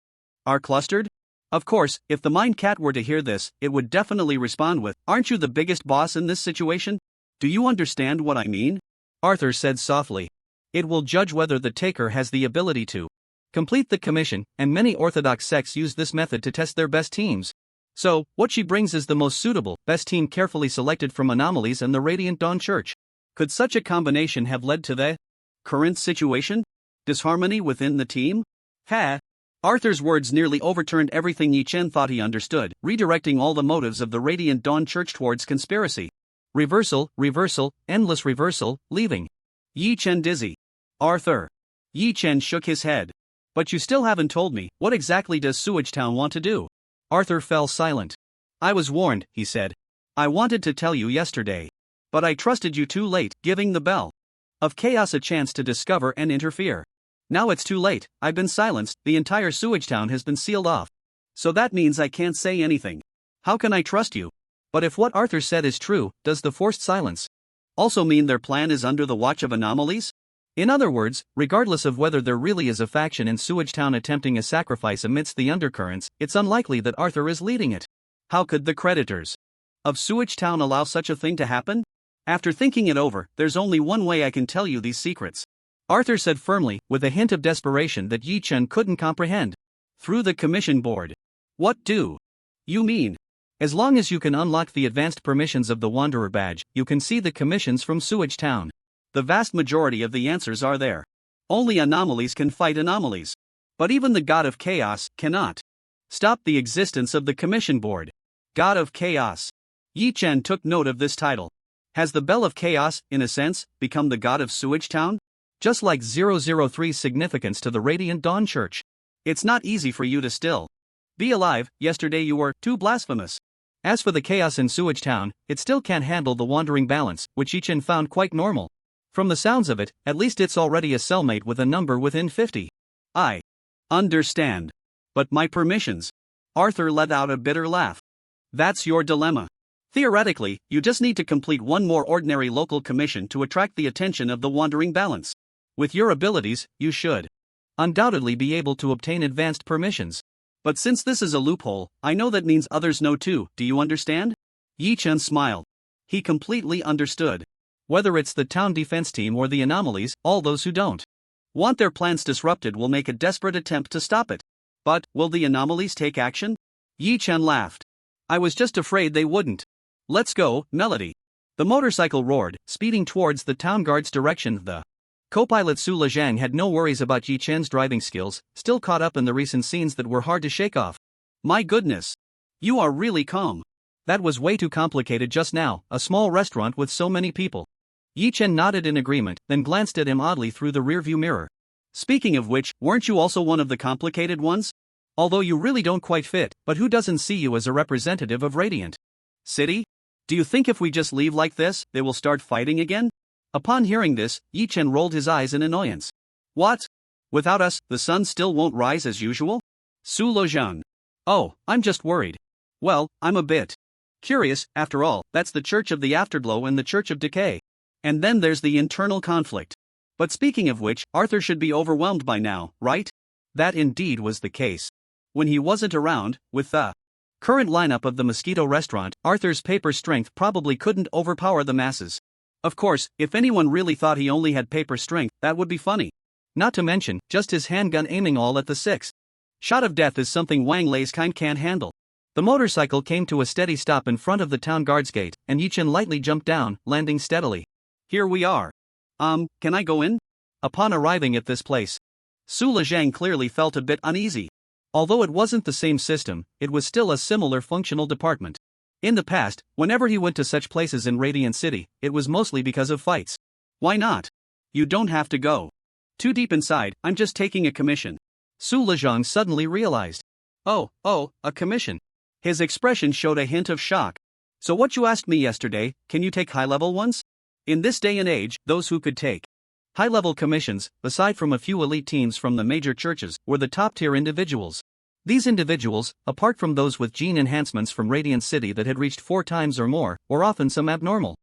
are clustered? Of course, if the Mind Cat were to hear this, it would definitely respond with, "Aren't you the biggest boss in this situation? Do you understand what I mean?" Arthur said softly. It will judge whether the taker has the ability to complete the commission, and many orthodox sects use this method to test their best teams. So, what she brings is the most suitable, best team carefully selected from Anomalies and the Radiant Dawn Church. Could such a combination have led to the current situation? Disharmony within the team? Arthur's words nearly overturned everything Yi Chen thought he understood, redirecting all the motives of the Radiant Dawn Church towards conspiracy. Reversal, endless reversal, leaving Yi Chen dizzy. Arthur. Yi Chen shook his head. But you still haven't told me, what exactly does Sewage Town want to do? Arthur fell silent. I was warned, he said. I wanted to tell you yesterday. But I trusted you too late, giving the Bell of Chaos a chance to discover and interfere. Now it's too late, I've been silenced, the entire Sewage Town has been sealed off. So that means I can't say anything. How can I trust you? But if what Arthur said is true, does the forced silence also mean their plan is under the watch of Anomalies? In other words, regardless of whether there really is a faction in Sewage Town attempting a sacrifice amidst the undercurrents, it's unlikely that Arthur is leading it. How could the creditors of Sewage Town allow such a thing to happen? After thinking it over, there's only one way I can tell you these secrets, Arthur said firmly, with a hint of desperation that Yi Chen couldn't comprehend. Through the commission board. What do you mean? As long as you can unlock the advanced permissions of the Wanderer badge, you can see the commissions from Sewage Town. The vast majority of the answers are there. Only anomalies can fight anomalies. But even the God of Chaos cannot stop the existence of the commission board. God of Chaos. Yi Chen took note of this title. Has the Bell of Chaos, in a sense, become the God of Sewage Town? Just like 003's significance to the Radiant Dawn Church. It's not easy for you to still be alive. Yesterday you were too blasphemous. As for the chaos in Sewage Town, it still can't handle the wandering balance, which Yi Chen found quite normal. From the sounds of it, at least it's already a cellmate with a number within 50. I understand. But my permissions. Arthur let out a bitter laugh. That's your dilemma. Theoretically, you just need to complete one more ordinary local commission to attract the attention of the wandering balance. With your abilities, you should undoubtedly be able to obtain advanced permissions. But since this is a loophole, I know that means others know too. Do you understand? Yi Chen smiled. He completely understood. Whether it's the town defense team or the anomalies, all those who don't want their plans disrupted will make a desperate attempt to stop it. But, will the anomalies take action? Yi Chen laughed. I was just afraid they wouldn't. Let's go, Melody. The motorcycle roared, speeding towards the town guard's direction. The co-pilot Su Lejang had no worries about Yi Chen's driving skills, still caught up in the recent scenes that were hard to shake off. My goodness. You are really calm. That was way too complicated just now, a small restaurant with so many people. Yi Chen nodded in agreement, then glanced at him oddly through the rearview mirror. Speaking of which, weren't you also one of the complicated ones? Although you really don't quite fit, but who doesn't see you as a representative of Radiant City? Do you think if we just leave like this, they will start fighting again? Upon hearing this, Yi Chen rolled his eyes in annoyance. What? Without us, the sun still won't rise as usual? Su Lojang. Oh, I'm just worried. Well, I'm a bit curious. After all, that's the Church of the Afterglow and the Church of Decay. And then there's the internal conflict. But speaking of which, Arthur should be overwhelmed by now, right? That indeed was the case. When he wasn't around, with the current lineup of the Mosquito restaurant, Arthur's paper strength probably couldn't overpower the masses. Of course, if anyone really thought he only had paper strength, that would be funny. Not to mention, just his handgun aiming all at the sixth shot of death is something Wang Lei's kind can't handle. The motorcycle came to a steady stop in front of the town guard's gate, and Yichen lightly jumped down, landing steadily. Here we are. Can I go in? Upon arriving at this place, Su Lezhang clearly felt a bit uneasy. Although it wasn't the same system, it was still a similar functional department. In the past, whenever he went to such places in Radiant City, it was mostly because of fights. Why not? You don't have to go too deep inside, I'm just taking a commission. Su Lezhang suddenly realized. Oh, a commission. His expression showed a hint of shock. So what you asked me yesterday, can you take high-level ones? In this day and age, those who could take high-level commissions, aside from a few elite teams from the major churches, were the top-tier individuals. These individuals, apart from those with gene enhancements from Radiant City that had reached 4 times or more, were often some abnormal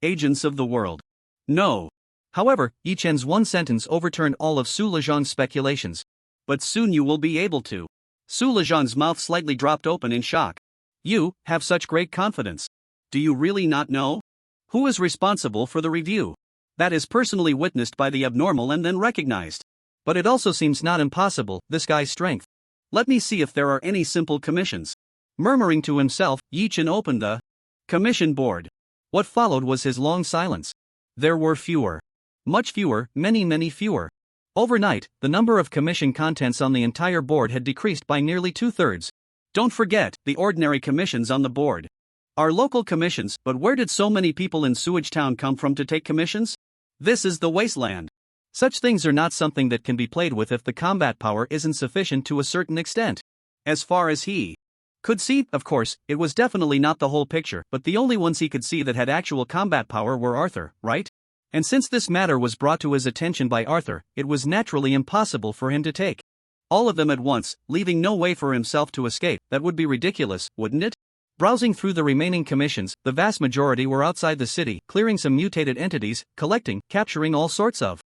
agents of the world. No. However, Yichen's one sentence overturned all of Su Lezhang's speculations. But soon you will be able to. Su Lezhang's mouth slightly dropped open in shock. You have such great confidence. Do you really not know? Who is responsible for the review? That is personally witnessed by the abnormal and then recognized. But it also seems not impossible, this guy's strength. Let me see if there are any simple commissions. Murmuring to himself, Yichen opened the commission board. What followed was his long silence. There were fewer. Much fewer, many fewer. Overnight, the number of commission contents on the entire board had decreased by nearly 2/3. Don't forget, the ordinary commissions on the board are local commissions, but where did so many people in Sewage Town come from to take commissions? This is the wasteland. Such things are not something that can be played with if the combat power isn't sufficient to a certain extent. As far as he could see, of course, it was definitely not the whole picture, but the only ones he could see that had actual combat power were Arthur, right? And since this matter was brought to his attention by Arthur, it was naturally impossible for him to take all of them at once, leaving no way for himself to escape. That would be ridiculous, wouldn't it? Browsing through the remaining commissions, the vast majority were outside the city, clearing some mutated entities, collecting, capturing all sorts of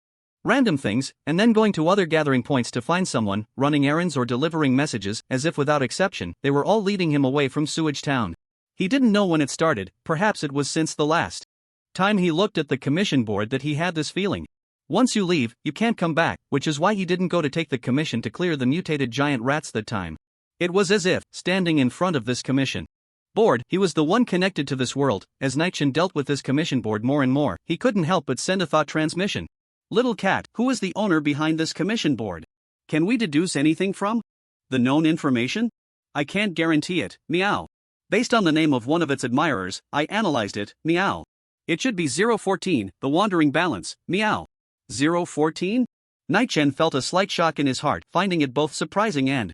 random things, and then going to other gathering points to find someone, running errands or delivering messages, as if without exception, they were all leading him away from Sewage Town. He didn't know when it started, perhaps it was since the last time he looked at the commission board that he had this feeling. Once you leave, you can't come back, which is why he didn't go to take the commission to clear the mutated giant rats that time. It was as if, standing in front of this commission board, he was the one connected to this world. As Nichiren dealt with this commission board more and more, he couldn't help but send a thought transmission. Little cat, who is the owner behind this commission board? Can we deduce anything from the known information? I can't guarantee it, meow. Based on the name of one of its admirers, I analyzed it, meow. It should be 014, the wandering balance, meow. 014? Nichiren felt a slight shock in his heart, finding it both surprising and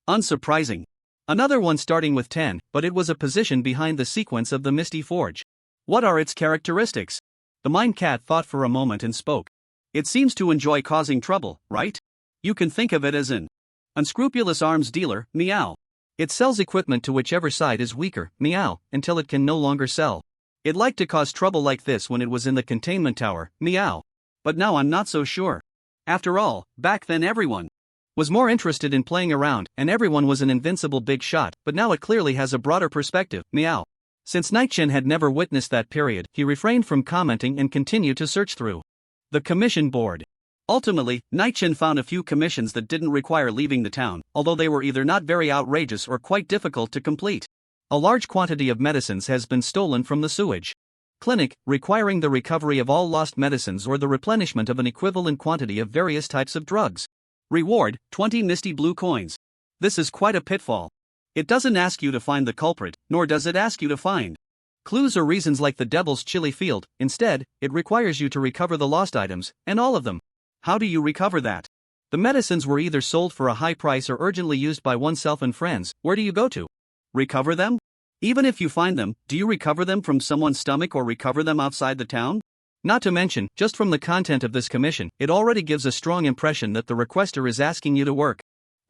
unsurprising. Another one starting with 10, but it was a position behind the sequence of the Misty Forge. What are its characteristics? The Mind Cat thought for a moment and spoke. It seems to enjoy causing trouble, right? You can think of it as an unscrupulous arms dealer, meow. It sells equipment to whichever side is weaker, meow, until it can no longer sell. It liked to cause trouble like this when it was in the containment tower, meow. But now I'm not so sure. After all, back then everyone was more interested in playing around, and everyone was an invincible big shot, but now it clearly has a broader perspective, meow. Since Nichiren had never witnessed that period, he refrained from commenting and continued to search through the commission board. Ultimately, Nichiren found a few commissions that didn't require leaving the town, although they were either not very outrageous or quite difficult to complete. A large quantity of medicines has been stolen from the sewage clinic, requiring the recovery of all lost medicines or the replenishment of an equivalent quantity of various types of drugs. Reward, 20 misty blue coins. This is quite a pitfall. It doesn't ask you to find the culprit, nor does it ask you to find clues or reasons like the Devil's Chili Field. Instead, it requires you to recover the lost items, and all of them. How do you recover that? The medicines were either sold for a high price or urgently used by oneself and friends. Where do you go to recover them? Even if you find them, do you recover them from someone's stomach or recover them outside the town? Not to mention, just from the content of this commission, it already gives a strong impression that the requester is asking you to work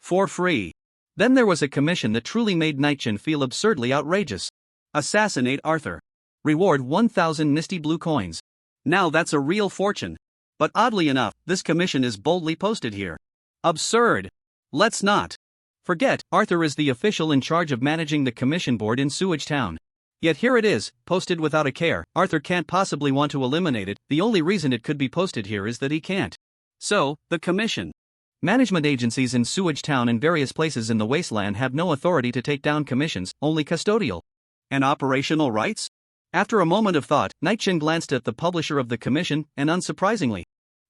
for free. Then there was a commission that truly made Nichiren feel absurdly outrageous. Assassinate Arthur. Reward 1,000 misty blue coins. Now that's a real fortune. But oddly enough, this commission is boldly posted here. Absurd. Let's not forget, Arthur is the official in charge of managing the commission board in Sewage Town. Yet here it is, posted without a care. Arthur can't possibly want to eliminate it. The only reason it could be posted here is that he can't. So, the commission. Management agencies in Sewage Town and various places in the wasteland have no authority to take down commissions, only custodial and operational rights? After a moment of thought, Night-Chin glanced at the publisher of the commission, and unsurprisingly,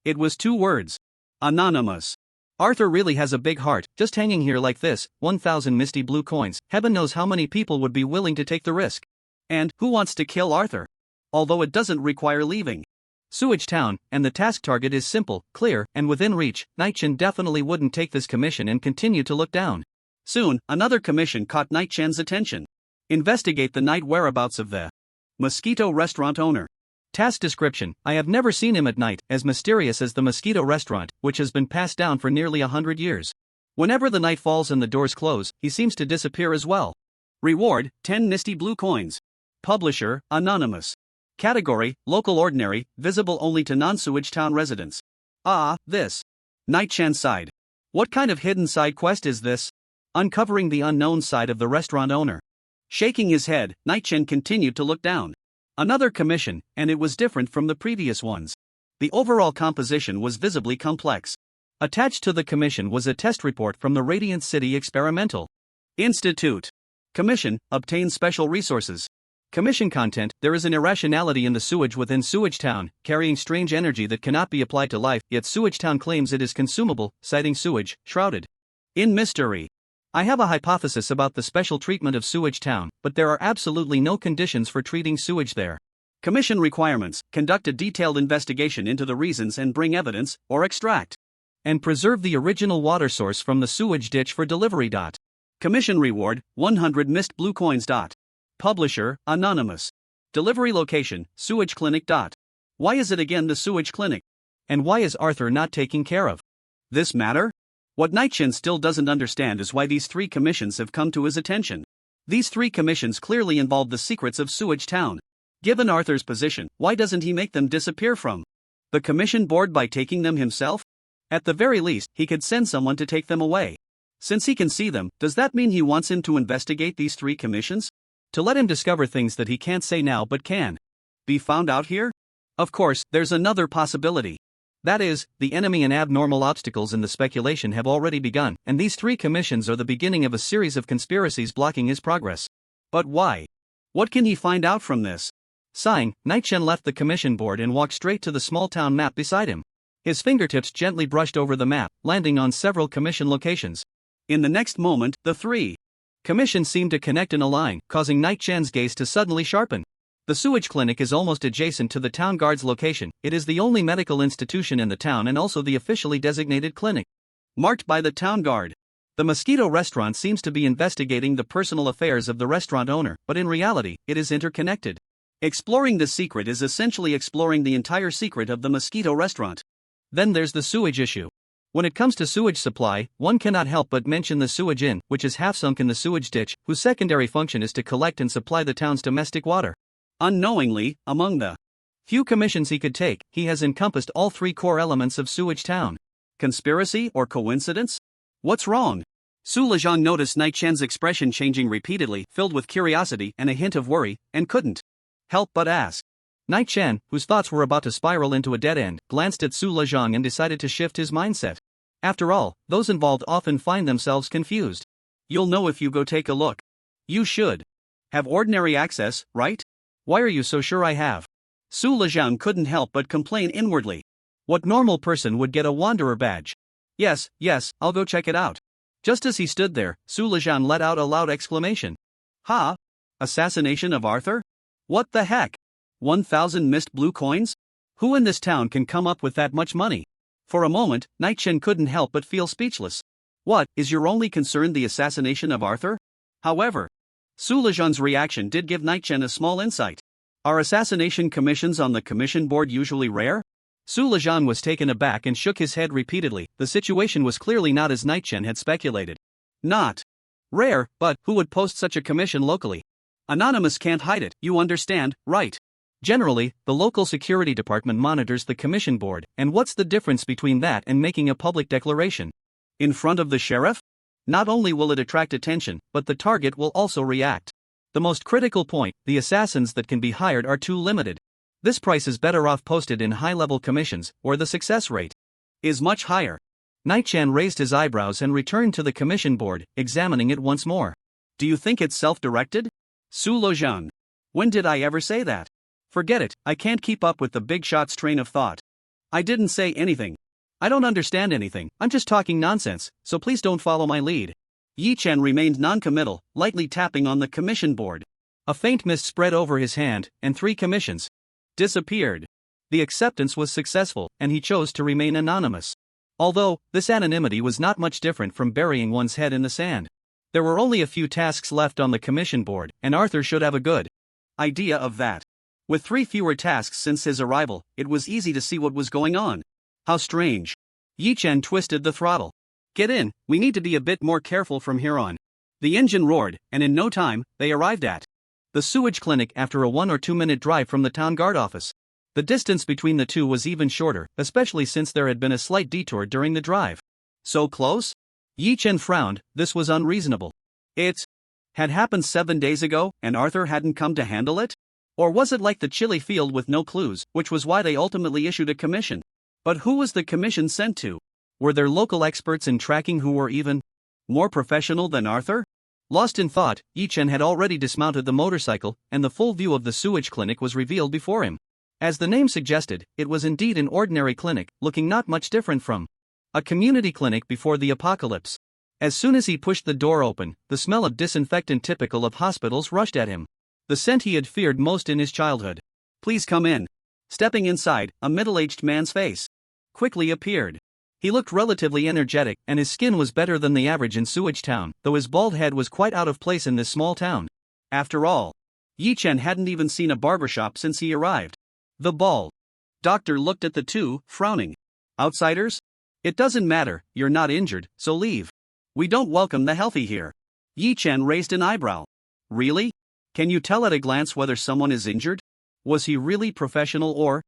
it was 2 words. Anonymous. Arthur really has a big heart, just hanging here like this, 1,000 misty blue coins. Heaven knows how many people would be willing to take the risk. And who wants to kill Arthur? Although it doesn't require leaving Sewage Town, and the task target is simple, clear, and within reach. Night-Chin definitely wouldn't take this commission and continue to look down. Soon, another commission caught Night-Chan's attention. Investigate the night whereabouts of the Mosquito restaurant owner. Task description: I have never seen him at night, as mysterious as the Mosquito restaurant, which has been passed down for nearly 100 years. Whenever the night falls and the doors close, he seems to disappear as well. Reward: 10 misty blue coins. Publisher: Anonymous. Category: Local Ordinary, visible only to non-Sewage Town residents. This. Night-Chan sighed. What kind of hidden side quest is this? Uncovering the unknown side of the restaurant owner. Shaking his head, Night-Chan continued to look down. Another commission, and it was different from the previous ones. The overall composition was visibly complex. Attached to the commission was a test report from the Radiant City Experimental Institute. Commission: obtain special resources. Commission content: there is an irrationality in the sewage within Sewage Town, carrying strange energy that cannot be applied to life, yet Sewage Town claims it is consumable, citing sewage, shrouded in mystery. I have a hypothesis about the special treatment of Sewage Town, but there are absolutely no conditions for treating sewage there. Commission requirements: conduct a detailed investigation into the reasons and bring evidence, or extract and preserve the original water source from the sewage ditch for delivery. Commission reward: 100 mist blue coins. Publisher: Anonymous. Delivery location: Sewage Clinic. Why is it again the Sewage Clinic? And why is Arthur not taking care of this matter? What Night-Chin still doesn't understand is why these 3 commissions have come to his attention. These 3 commissions clearly involve the secrets of Sewage Town. Given Arthur's position, why doesn't he make them disappear from the commission board by taking them himself? At the very least, he could send someone to take them away. Since he can see them, does that mean he wants him to investigate these 3 commissions? To let him discover things that he can't say now but can be found out here? Of course, there's another possibility. That is, the enemy and abnormal obstacles in the speculation have already begun, and these 3 commissions are the beginning of a series of conspiracies blocking his progress. But why? What can he find out from this? Sighing, Night-Chan left the commission board and walked straight to the small town map beside him. His fingertips gently brushed over the map, landing on several commission locations. In the next moment, the 3 commissions seemed to connect in a line, causing Night-Chan's gaze to suddenly sharpen. The sewage clinic is almost adjacent to the town guard's location. It is the only medical institution in the town and also the officially designated clinic marked by the town guard. The Mosquito restaurant seems to be investigating the personal affairs of the restaurant owner, but in reality, it is interconnected. Exploring the secret is essentially exploring the entire secret of the Mosquito restaurant. Then there's the sewage issue. When it comes to sewage supply, one cannot help but mention the sewage inn, which is half sunk in the sewage ditch, whose secondary function is to collect and supply the town's domestic water. Unknowingly, among the few commissions he could take, he has encompassed all 3 core elements of Sewage Town. Conspiracy or coincidence? What's wrong? Su Lejong noticed Night-Chan's expression changing repeatedly, filled with curiosity and a hint of worry, and couldn't help but ask. Night-Chan, whose thoughts were about to spiral into a dead end, glanced at Su Lejong and decided to shift his mindset. After all, those involved often find themselves confused. You'll know if you go take a look. You should have ordinary access, right? Why are you so sure I have? Su Lejong couldn't help but complain inwardly. What normal person would get a wanderer badge? Yes, I'll go check it out. Just as he stood there, Su Lejong let out a loud exclamation. Ha! Assassination of Arthur? What the heck? 1,000 mist blue coins? Who in this town can come up with that much money? For a moment, Night-Chan couldn't help but feel speechless. What, is your only concern the assassination of Arthur? However, Su Lejong's reaction did give Night-Chan a small insight. Are assassination commissions on the commission board usually rare? Su Lejong was taken aback and shook his head repeatedly. The situation was clearly not as Night-Chan had speculated. Not rare, but who would post such a commission locally? Anonymous can't hide it, you understand, right? Generally, the local security department monitors the commission board, and what's the difference between that and making a public declaration? In front of the sheriff? Not only will it attract attention, but the target will also react. The most critical point, the assassins that can be hired are too limited. This price is better off posted in high-level commissions, where the success rate is much higher. Night-chan raised his eyebrows and returned to the commission board, examining it once more. Do you think it's self-directed? Su Lojan. When did I ever say that? Forget it, I can't keep up with the big shot's train of thought. I didn't say anything. I don't understand anything, I'm just talking nonsense, so please don't follow my lead. Yi-chan remained non-committal, lightly tapping on the commission board. A faint mist spread over his hand, and 3 commissions disappeared. The acceptance was successful, and he chose to remain anonymous. Although, this anonymity was not much different from burying one's head in the sand. There were only a few tasks left on the commission board, and Arthur should have a good idea of that. With 3 fewer tasks since his arrival, it was easy to see what was going on. How strange. Yi-chan twisted the throttle. Get in, we need to be a bit more careful from here on. The engine roared, and in no time, they arrived at the sewage clinic after a 1 or 2 minute drive from the town guard office. The distance between the two was even shorter, especially since there had been a slight detour during the drive. So close? Yi-chan frowned, this was unreasonable. It had happened 7 days ago, and Arthur hadn't come to handle it? Or was it like the chilly field with no clues, which was why they ultimately issued a commission? But who was the commission sent to? Were there local experts in tracking who were even more professional than Arthur? Lost in thought, Yi-chan had already dismounted the motorcycle, and the full view of the sewage clinic was revealed before him. As the name suggested, it was indeed an ordinary clinic, looking not much different from a community clinic before the apocalypse. As soon as he pushed the door open, the smell of disinfectant typical of hospitals rushed at him. The scent he had feared most in his childhood. Please come in. Stepping inside, a middle-aged man's face quickly appeared. He looked relatively energetic, and his skin was better than the average in Sewage Town, though his bald head was quite out of place in this small town. After all, Yi-chan hadn't even seen a barbershop since he arrived. The bald doctor looked at the two, frowning. Outsiders? It doesn't matter, you're not injured, so leave. We don't welcome the healthy here. Yi-chan raised an eyebrow. Really? Can you tell at a glance whether someone is injured? Was he really professional or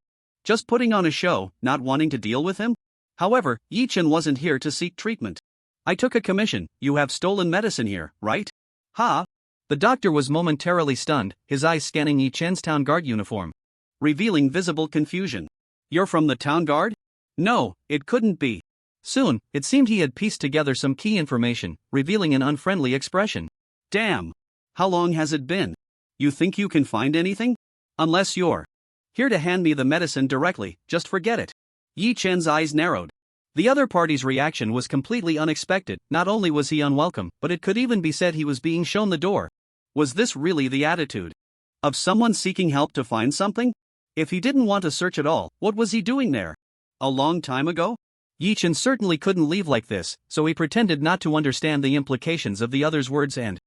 just putting on a show, not wanting to deal with him? However, Yi-chan wasn't here to seek treatment. I took a commission, you have stolen medicine here, right? Ha! The doctor was momentarily stunned, his eyes scanning Yi-chan's town guard uniform, revealing visible confusion. You're from the town guard? No, it couldn't be. Soon, it seemed he had pieced together some key information, revealing an unfriendly expression. Damn! How long has it been? You think you can find anything? Unless you're here to hand me the medicine directly, just forget it. Yi-chan's eyes narrowed. The other party's reaction was completely unexpected. Not only was he unwelcome, but it could even be said he was being shown the door. Was this really the attitude of someone seeking help to find something? If he didn't want to search at all, what was he doing there? A long time ago? Yi-chan certainly couldn't leave like this, so he pretended not to understand the implications of the other's words and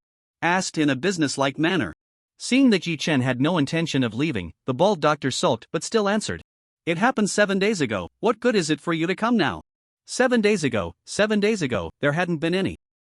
asked in a businesslike manner. Seeing that Yi-chan had no intention of leaving, the bald doctor sulked but still answered. It happened 7 days ago, what good is it for you to come now? 7 days ago, there hadn't been any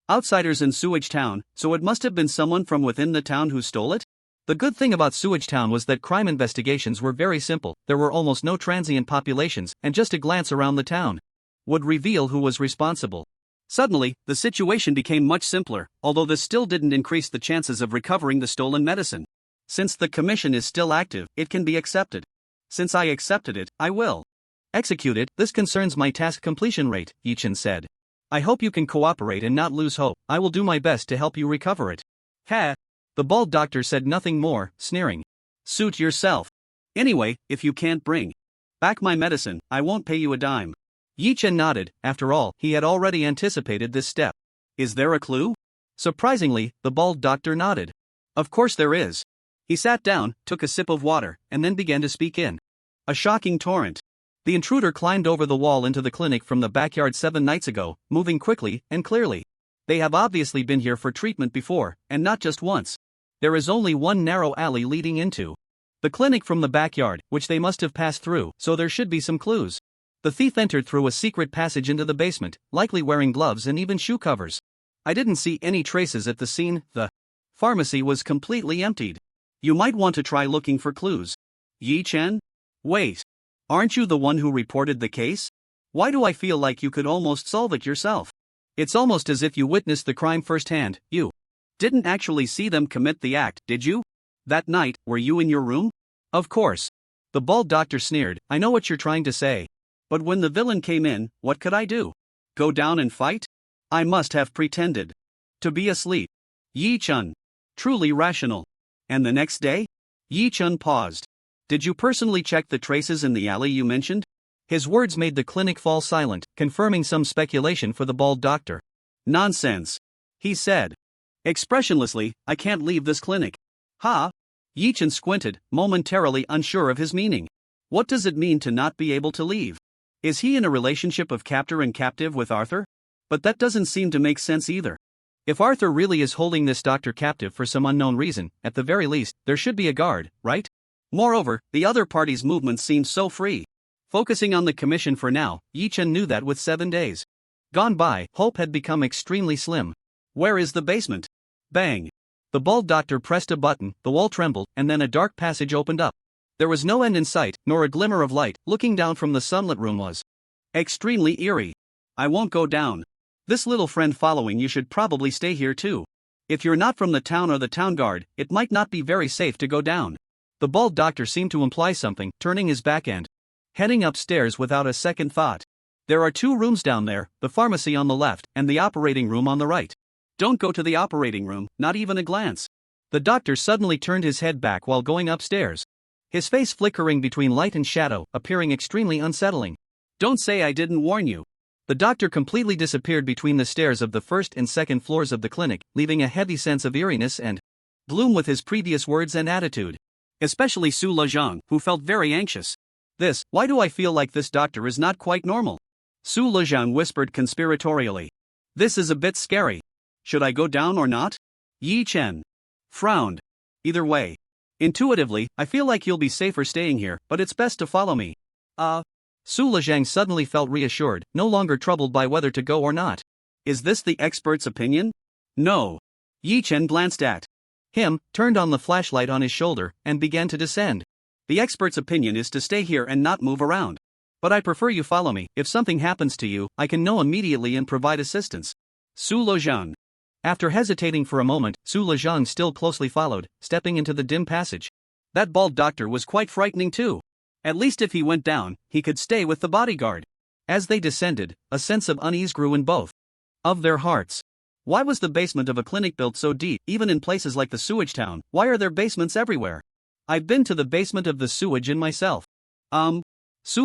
outsiders in Sewage Town, so it must have been someone from within the town who stole it? The good thing about Sewage Town was that crime investigations were very simple, there were almost no transient populations, and just a glance around the town would reveal who was responsible. Suddenly, the situation became much simpler, although this still didn't increase the chances of recovering the stolen medicine. Since the commission is still active, it can be accepted. Since I accepted it, I will execute it. This concerns my task completion rate, Yi-chan said. I hope you can cooperate and not lose hope. I will do my best to help you recover it. Ha! The bald doctor said nothing more, sneering. Suit yourself. Anyway, if you can't bring back my medicine, I won't pay you a dime. Yi-chan nodded. After all, he had already anticipated this step. Is there a clue? Surprisingly, the bald doctor nodded. Of course there is. He sat down, took a sip of water, and then began to speak in a shocking torrent. The intruder climbed over the wall into the clinic from the backyard 7 nights ago, moving quickly and clearly. They have obviously been here for treatment before, and not just once. There is only one narrow alley leading into the clinic from the backyard, which they must have passed through, so there should be some clues. The thief entered through a secret passage into the basement, likely wearing gloves and even shoe covers. I didn't see any traces at the scene. The pharmacy was completely emptied. You might want to try looking for clues. Yi Chen? Wait. Aren't you the one who reported the case? Why do I feel like you could almost solve it yourself? It's almost as if you witnessed the crime firsthand. You didn't actually see them commit the act, did you? That night, were you in your room? Of course. The bald doctor sneered. I know what you're trying to say. But when the villain came in, what could I do? Go down and fight? I must have pretended to be asleep. Yi Chun. Truly rational. And the next day? Yi Chun paused. Did you personally check the traces in the alley you mentioned? His words made the clinic fall silent, confirming some speculation for the bald doctor. Nonsense. He said. Expressionlessly, I can't leave this clinic. Ha? Yi Chun squinted, momentarily unsure of his meaning. What does it mean to not be able to leave? Is he in a relationship of captor and captive with Arthur? But that doesn't seem to make sense either. If Arthur really is holding this doctor captive for some unknown reason, at the very least, there should be a guard, right? Moreover, the other party's movements seem so free. Focusing on the commission for now, Yi Chen knew that with 7 days gone by, hope had become extremely slim. Where is the basement? Bang. The bald doctor pressed a button, the wall trembled, and then a dark passage opened up. There was no end in sight, nor a glimmer of light. Looking down from the sunlit room was extremely eerie. I won't go down. This little friend following you should probably stay here too. If you're not from the town or the town guard, it might not be very safe to go down. The bald doctor seemed to imply something, turning his back and heading upstairs without a second thought. There are 2 rooms down there, the pharmacy on the left, and the operating room on the right. Don't go to the operating room, not even a glance. The doctor suddenly turned his head back while going upstairs. His face flickering between light and shadow, appearing extremely unsettling. Don't say I didn't warn you. The doctor completely disappeared between the stairs of the first and second floors of the clinic, leaving a heavy sense of eeriness and gloom with his previous words and attitude. Especially Su Lezhang, who felt very anxious. Why do I feel like this doctor is not quite normal? Su Lezhang whispered conspiratorially. This is a bit scary. Should I go down or not? Yi Chen frowned. Either way. Intuitively, I feel like you'll be safer staying here, but it's best to follow me. Su Lezhang suddenly felt reassured, no longer troubled by whether to go or not. Is this the expert's opinion? No. Yi Chen glanced at him, turned on the flashlight on his shoulder, and began to descend. The expert's opinion is to stay here and not move around. But I prefer you follow me. If something happens to you, I can know immediately and provide assistance. Su Lezhang. After hesitating for a moment, Su Lezhang still closely followed, stepping into the dim passage. That bald doctor was quite frightening too. At least if he went down, he could stay with the bodyguard. As they descended, a sense of unease grew in both of their hearts. Why was the basement of a clinic built so deep, even in places like the sewage town? Why are there basements everywhere? I've been to the basement of the sewage in myself. Su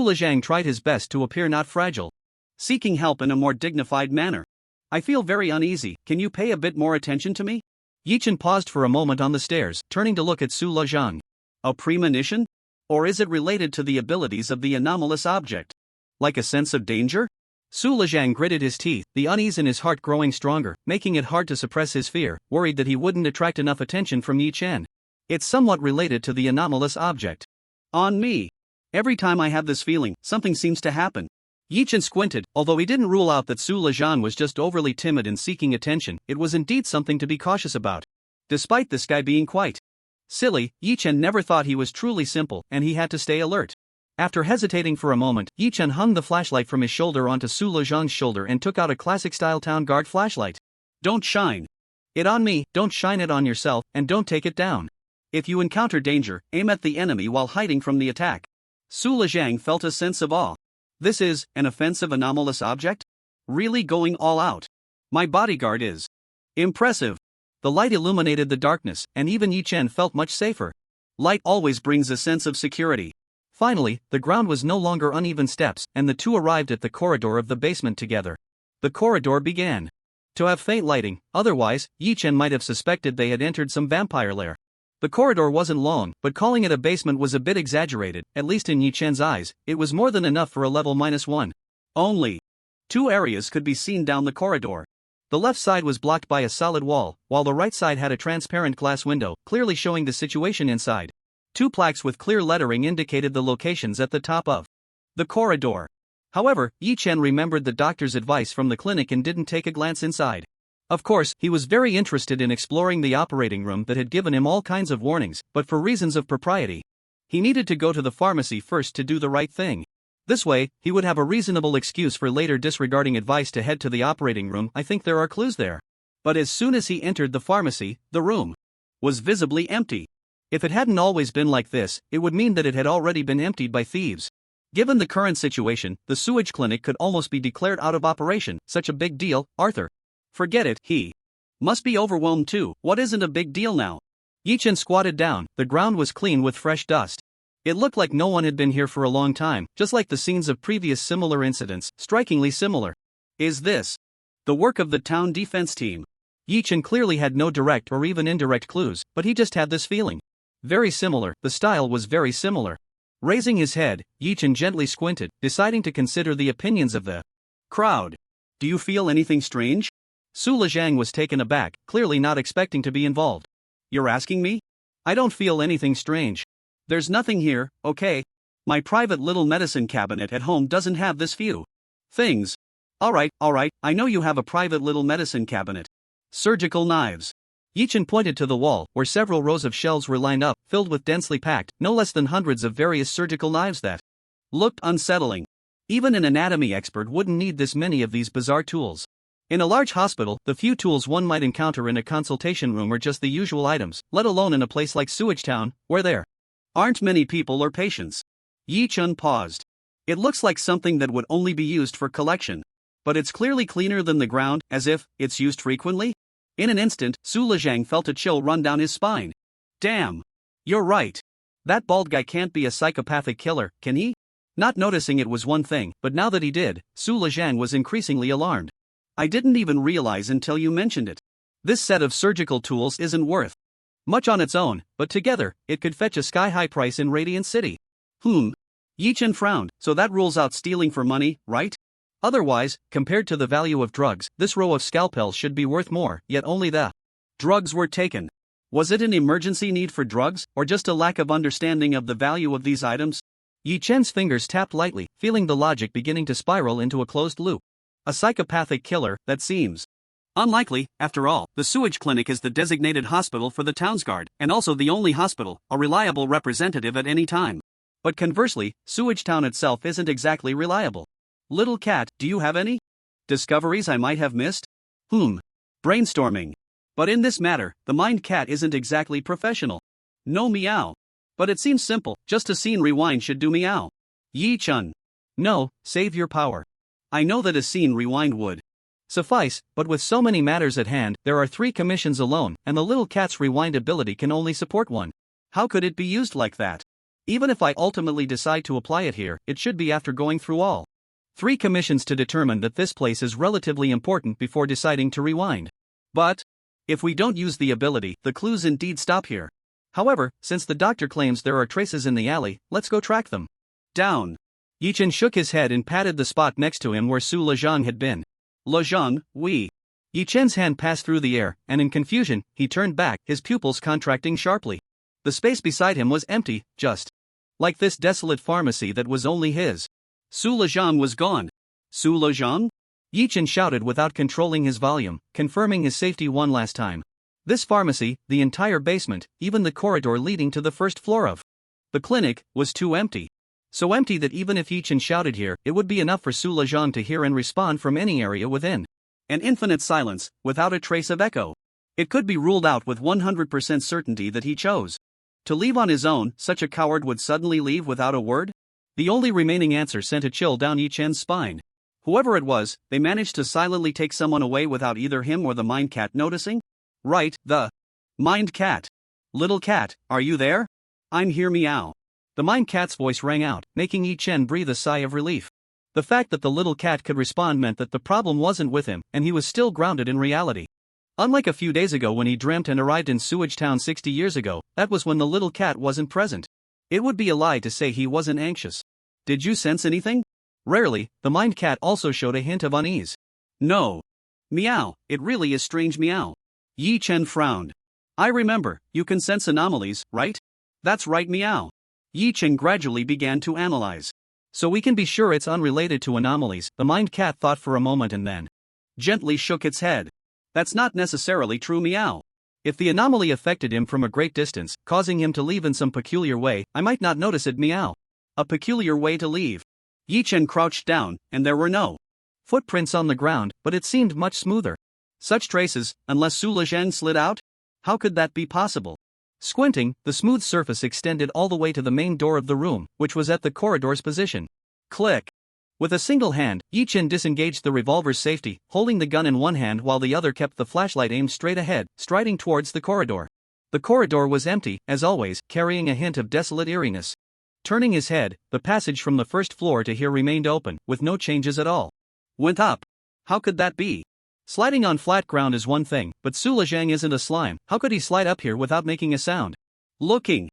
Lezhang tried his best to appear not fragile, seeking help in a more dignified manner. I feel very uneasy, can you pay a bit more attention to me? Yi Chen paused for a moment on the stairs, turning to look at Su Lezhang. A premonition? Or is it related to the abilities of the anomalous object? Like a sense of danger? Su Lezhang gritted his teeth, the unease in his heart growing stronger, making it hard to suppress his fear, worried that he wouldn't attract enough attention from Yi Chen. It's somewhat related to the anomalous object. On me. Every time I have this feeling, something seems to happen. Yi Chen squinted, although he didn't rule out that Su Lezhang was just overly timid and seeking attention, it was indeed something to be cautious about. Despite this guy being quite silly, Yi Chen never thought he was truly simple, and he had to stay alert. After hesitating for a moment, Yi Chen hung the flashlight from his shoulder onto Su Lezhang's shoulder and took out a classic-style town guard flashlight. Don't shine it on me, don't shine it on yourself, and don't take it down. If you encounter danger, aim at the enemy while hiding from the attack. Su Lezhang felt a sense of awe. This is an offensive anomalous object? Really going all out. My bodyguard is impressive. The light illuminated the darkness, and even Yi Chen felt much safer. Light always brings a sense of security. Finally, the ground was no longer uneven steps, and the two arrived at the corridor of the basement together. The corridor began to have faint lighting, otherwise, Yi Chen might have suspected they had entered some vampire lair. The corridor wasn't long, but calling it a basement was a bit exaggerated, at least in Yi Chen's eyes. It was more than enough for a level -1. Only 2 areas could be seen down the corridor. The left side was blocked by a solid wall, while the right side had a transparent glass window, clearly showing the situation inside. 2 plaques with clear lettering indicated the locations at the top of the corridor. However, Yi Chen remembered the doctor's advice from the clinic and didn't take a glance inside. Of course, he was very interested in exploring the operating room that had given him all kinds of warnings, but for reasons of propriety, He needed to go to the pharmacy first to do the right thing. This way, he would have a reasonable excuse for later disregarding advice to head to the operating room. I think there are clues there. But as soon as he entered the pharmacy, the room was visibly empty. If it hadn't always been like this, it would mean that it had already been emptied by thieves. Given the current situation, the sewage clinic could almost be declared out of operation. Such a big deal, Arthur. Forget it, he must be overwhelmed too. What isn't a big deal now? Yi-chan squatted down. The ground was clean with fresh dust. It looked like no one had been here for a long time, just like the scenes of previous similar incidents, strikingly similar. Is this the work of the town defense team? Yi-chan clearly had no direct or even indirect clues, but he just had this feeling. Very similar, the style was very similar. Raising his head, Yi-chan gently squinted, deciding to consider the opinions of the crowd. Do you feel anything strange? Su Lezhang was taken aback, clearly not expecting to be involved. You're asking me? I don't feel anything strange. There's nothing here, okay? My private little medicine cabinet at home doesn't have this few things. Alright, I know you have a private little medicine cabinet. Surgical knives. Yi-chan pointed to the wall, where several rows of shelves were lined up, filled with densely packed, no less than hundreds of various surgical knives that looked unsettling. Even an anatomy expert wouldn't need this many of these bizarre tools. In a large hospital, the few tools one might encounter in a consultation room are just the usual items, let alone in a place like Sewage Town, where there aren't many people or patients. Yi-chan paused. It looks like something that would only be used for collection. But it's clearly cleaner than the ground, as if it's used frequently? In an instant, Su Lezhang felt a chill run down his spine. Damn. You're right. That bald guy can't be a psychopathic killer, can he? Not noticing it was one thing, but now that he did, Su Lezhang was increasingly alarmed. I didn't even realize until you mentioned it. This set of surgical tools isn't worth much on its own, but together, it could fetch a sky-high price in Radiant City. Yi-chan frowned, so that rules out stealing for money, right? Otherwise, compared to the value of drugs, this row of scalpels should be worth more, yet only the drugs were taken. Was it an emergency need for drugs, or just a lack of understanding of the value of these items? Yi-chan's fingers tapped lightly, feeling the logic beginning to spiral into a closed loop. A psychopathic killer, that seems unlikely. After all, the sewage clinic is the designated hospital for the town's guard, and also the only hospital, a reliable representative at any time. But conversely, Sewage Town itself isn't exactly reliable. Little cat, do you have any discoveries I might have missed? Brainstorming. But in this matter, the mind cat isn't exactly professional. No meow. But it seems simple, just a scene rewind should do meow. Yi-chan. No, save your power. I know that a scene rewind would suffice, but with so many matters at hand, there are 3 commissions alone, and the little cat's rewind ability can only support one. How could it be used like that? Even if I ultimately decide to apply it here, it should be after going through all 3 commissions to determine that this place is relatively important before deciding to rewind. But if we don't use the ability, the clues indeed stop here. However, since the doctor claims there are traces in the alley, let's go track them down. Yi-chan shook his head and patted the spot next to him where Su Lezhang had been. Lezhang, we. Yi-chan's hand passed through the air, and in confusion, he turned back, his pupils contracting sharply. The space beside him was empty, just like this desolate pharmacy that was only his. Su Lezhang was gone. Su Lezhang? Yi-chan shouted without controlling his volume, confirming his safety one last time. This pharmacy, the entire basement, even the corridor leading to the first floor of the clinic, was too empty. So empty that even if Yi-chan shouted here, it would be enough for Su Lezhang to hear and respond from any area within. An infinite silence, without a trace of echo. It could be ruled out with 100% certainty that he chose to leave on his own. Such a coward would suddenly leave without a word? The only remaining answer sent a chill down Yi-chan's spine. Whoever it was, they managed to silently take someone away without either him or the mind cat noticing? Right, the mind cat. Little cat, are you there? I'm here, meow. The mind cat's voice rang out, making Yi-chan breathe a sigh of relief. The fact that the little cat could respond meant that the problem wasn't with him, and he was still grounded in reality. Unlike a few days ago when he dreamt and arrived in Sewage Town 60 years ago, that was when the little cat wasn't present. It would be a lie to say he wasn't anxious. Did you sense anything? Rarely, the mind cat also showed a hint of unease. No. Meow, it really is strange, meow. Yi-chan frowned. I remember, you can sense anomalies, right? That's right, meow. Yi-chan gradually began to analyze. So we can be sure it's unrelated to anomalies, the mind cat thought for a moment and then gently shook its head. That's not necessarily true, meow. If the anomaly affected him from a great distance, causing him to leave in some peculiar way, I might not notice it. Meow. A peculiar way to leave. Yi Chen crouched down, and there were no footprints on the ground, but it seemed much smoother. Such traces, unless Su Lezhang slid out? How could that be possible? Squinting, the smooth surface extended all the way to the main door of the room, which was at the corridor's position. Click. With a single hand, Yi Chen disengaged the revolver's safety, holding the gun in one hand while the other kept the flashlight aimed straight ahead, striding towards the corridor. The corridor was empty, as always, carrying a hint of desolate eeriness. Turning his head, the passage from the first floor to here remained open, with no changes at all. Went up. How could that be? Sliding on flat ground is one thing, but Su Lezhang isn't a slime. How could he slide up here without making a sound? Looking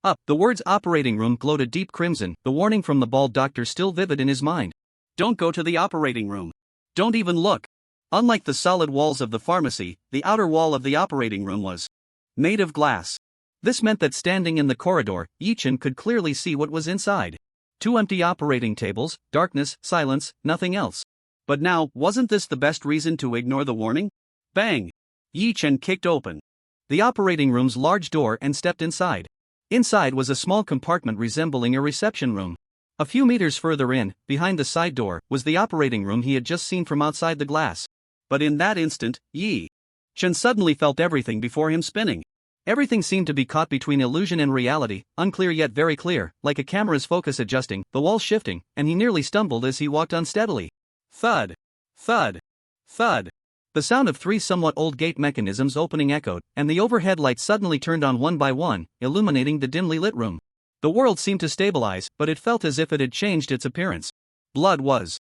up, the words operating room glowed a deep crimson, the warning from the bald doctor still vivid in his mind. Don't go to the operating room. Don't even look. Unlike the solid walls of the pharmacy, the outer wall of the operating room was made of glass. This meant that standing in the corridor, Yi Chen could clearly see what was inside. 2 empty operating tables, darkness, silence, nothing else. But now, wasn't this the best reason to ignore the warning? Bang! Yi Chen kicked open the operating room's large door and stepped inside. Inside was a small compartment resembling a reception room. A few meters further in, behind the side door, was the operating room he had just seen from outside the glass. But in that instant, Yi Chen suddenly felt everything before him spinning. Everything seemed to be caught between illusion and reality, unclear yet very clear, like a camera's focus adjusting, the walls shifting, and he nearly stumbled as he walked unsteadily. Thud! Thud! Thud! The sound of 3 somewhat old gate mechanisms opening echoed, and the overhead lights suddenly turned on one by one, illuminating the dimly lit room. The world seemed to stabilize, but it felt as if it had changed its appearance. Blood was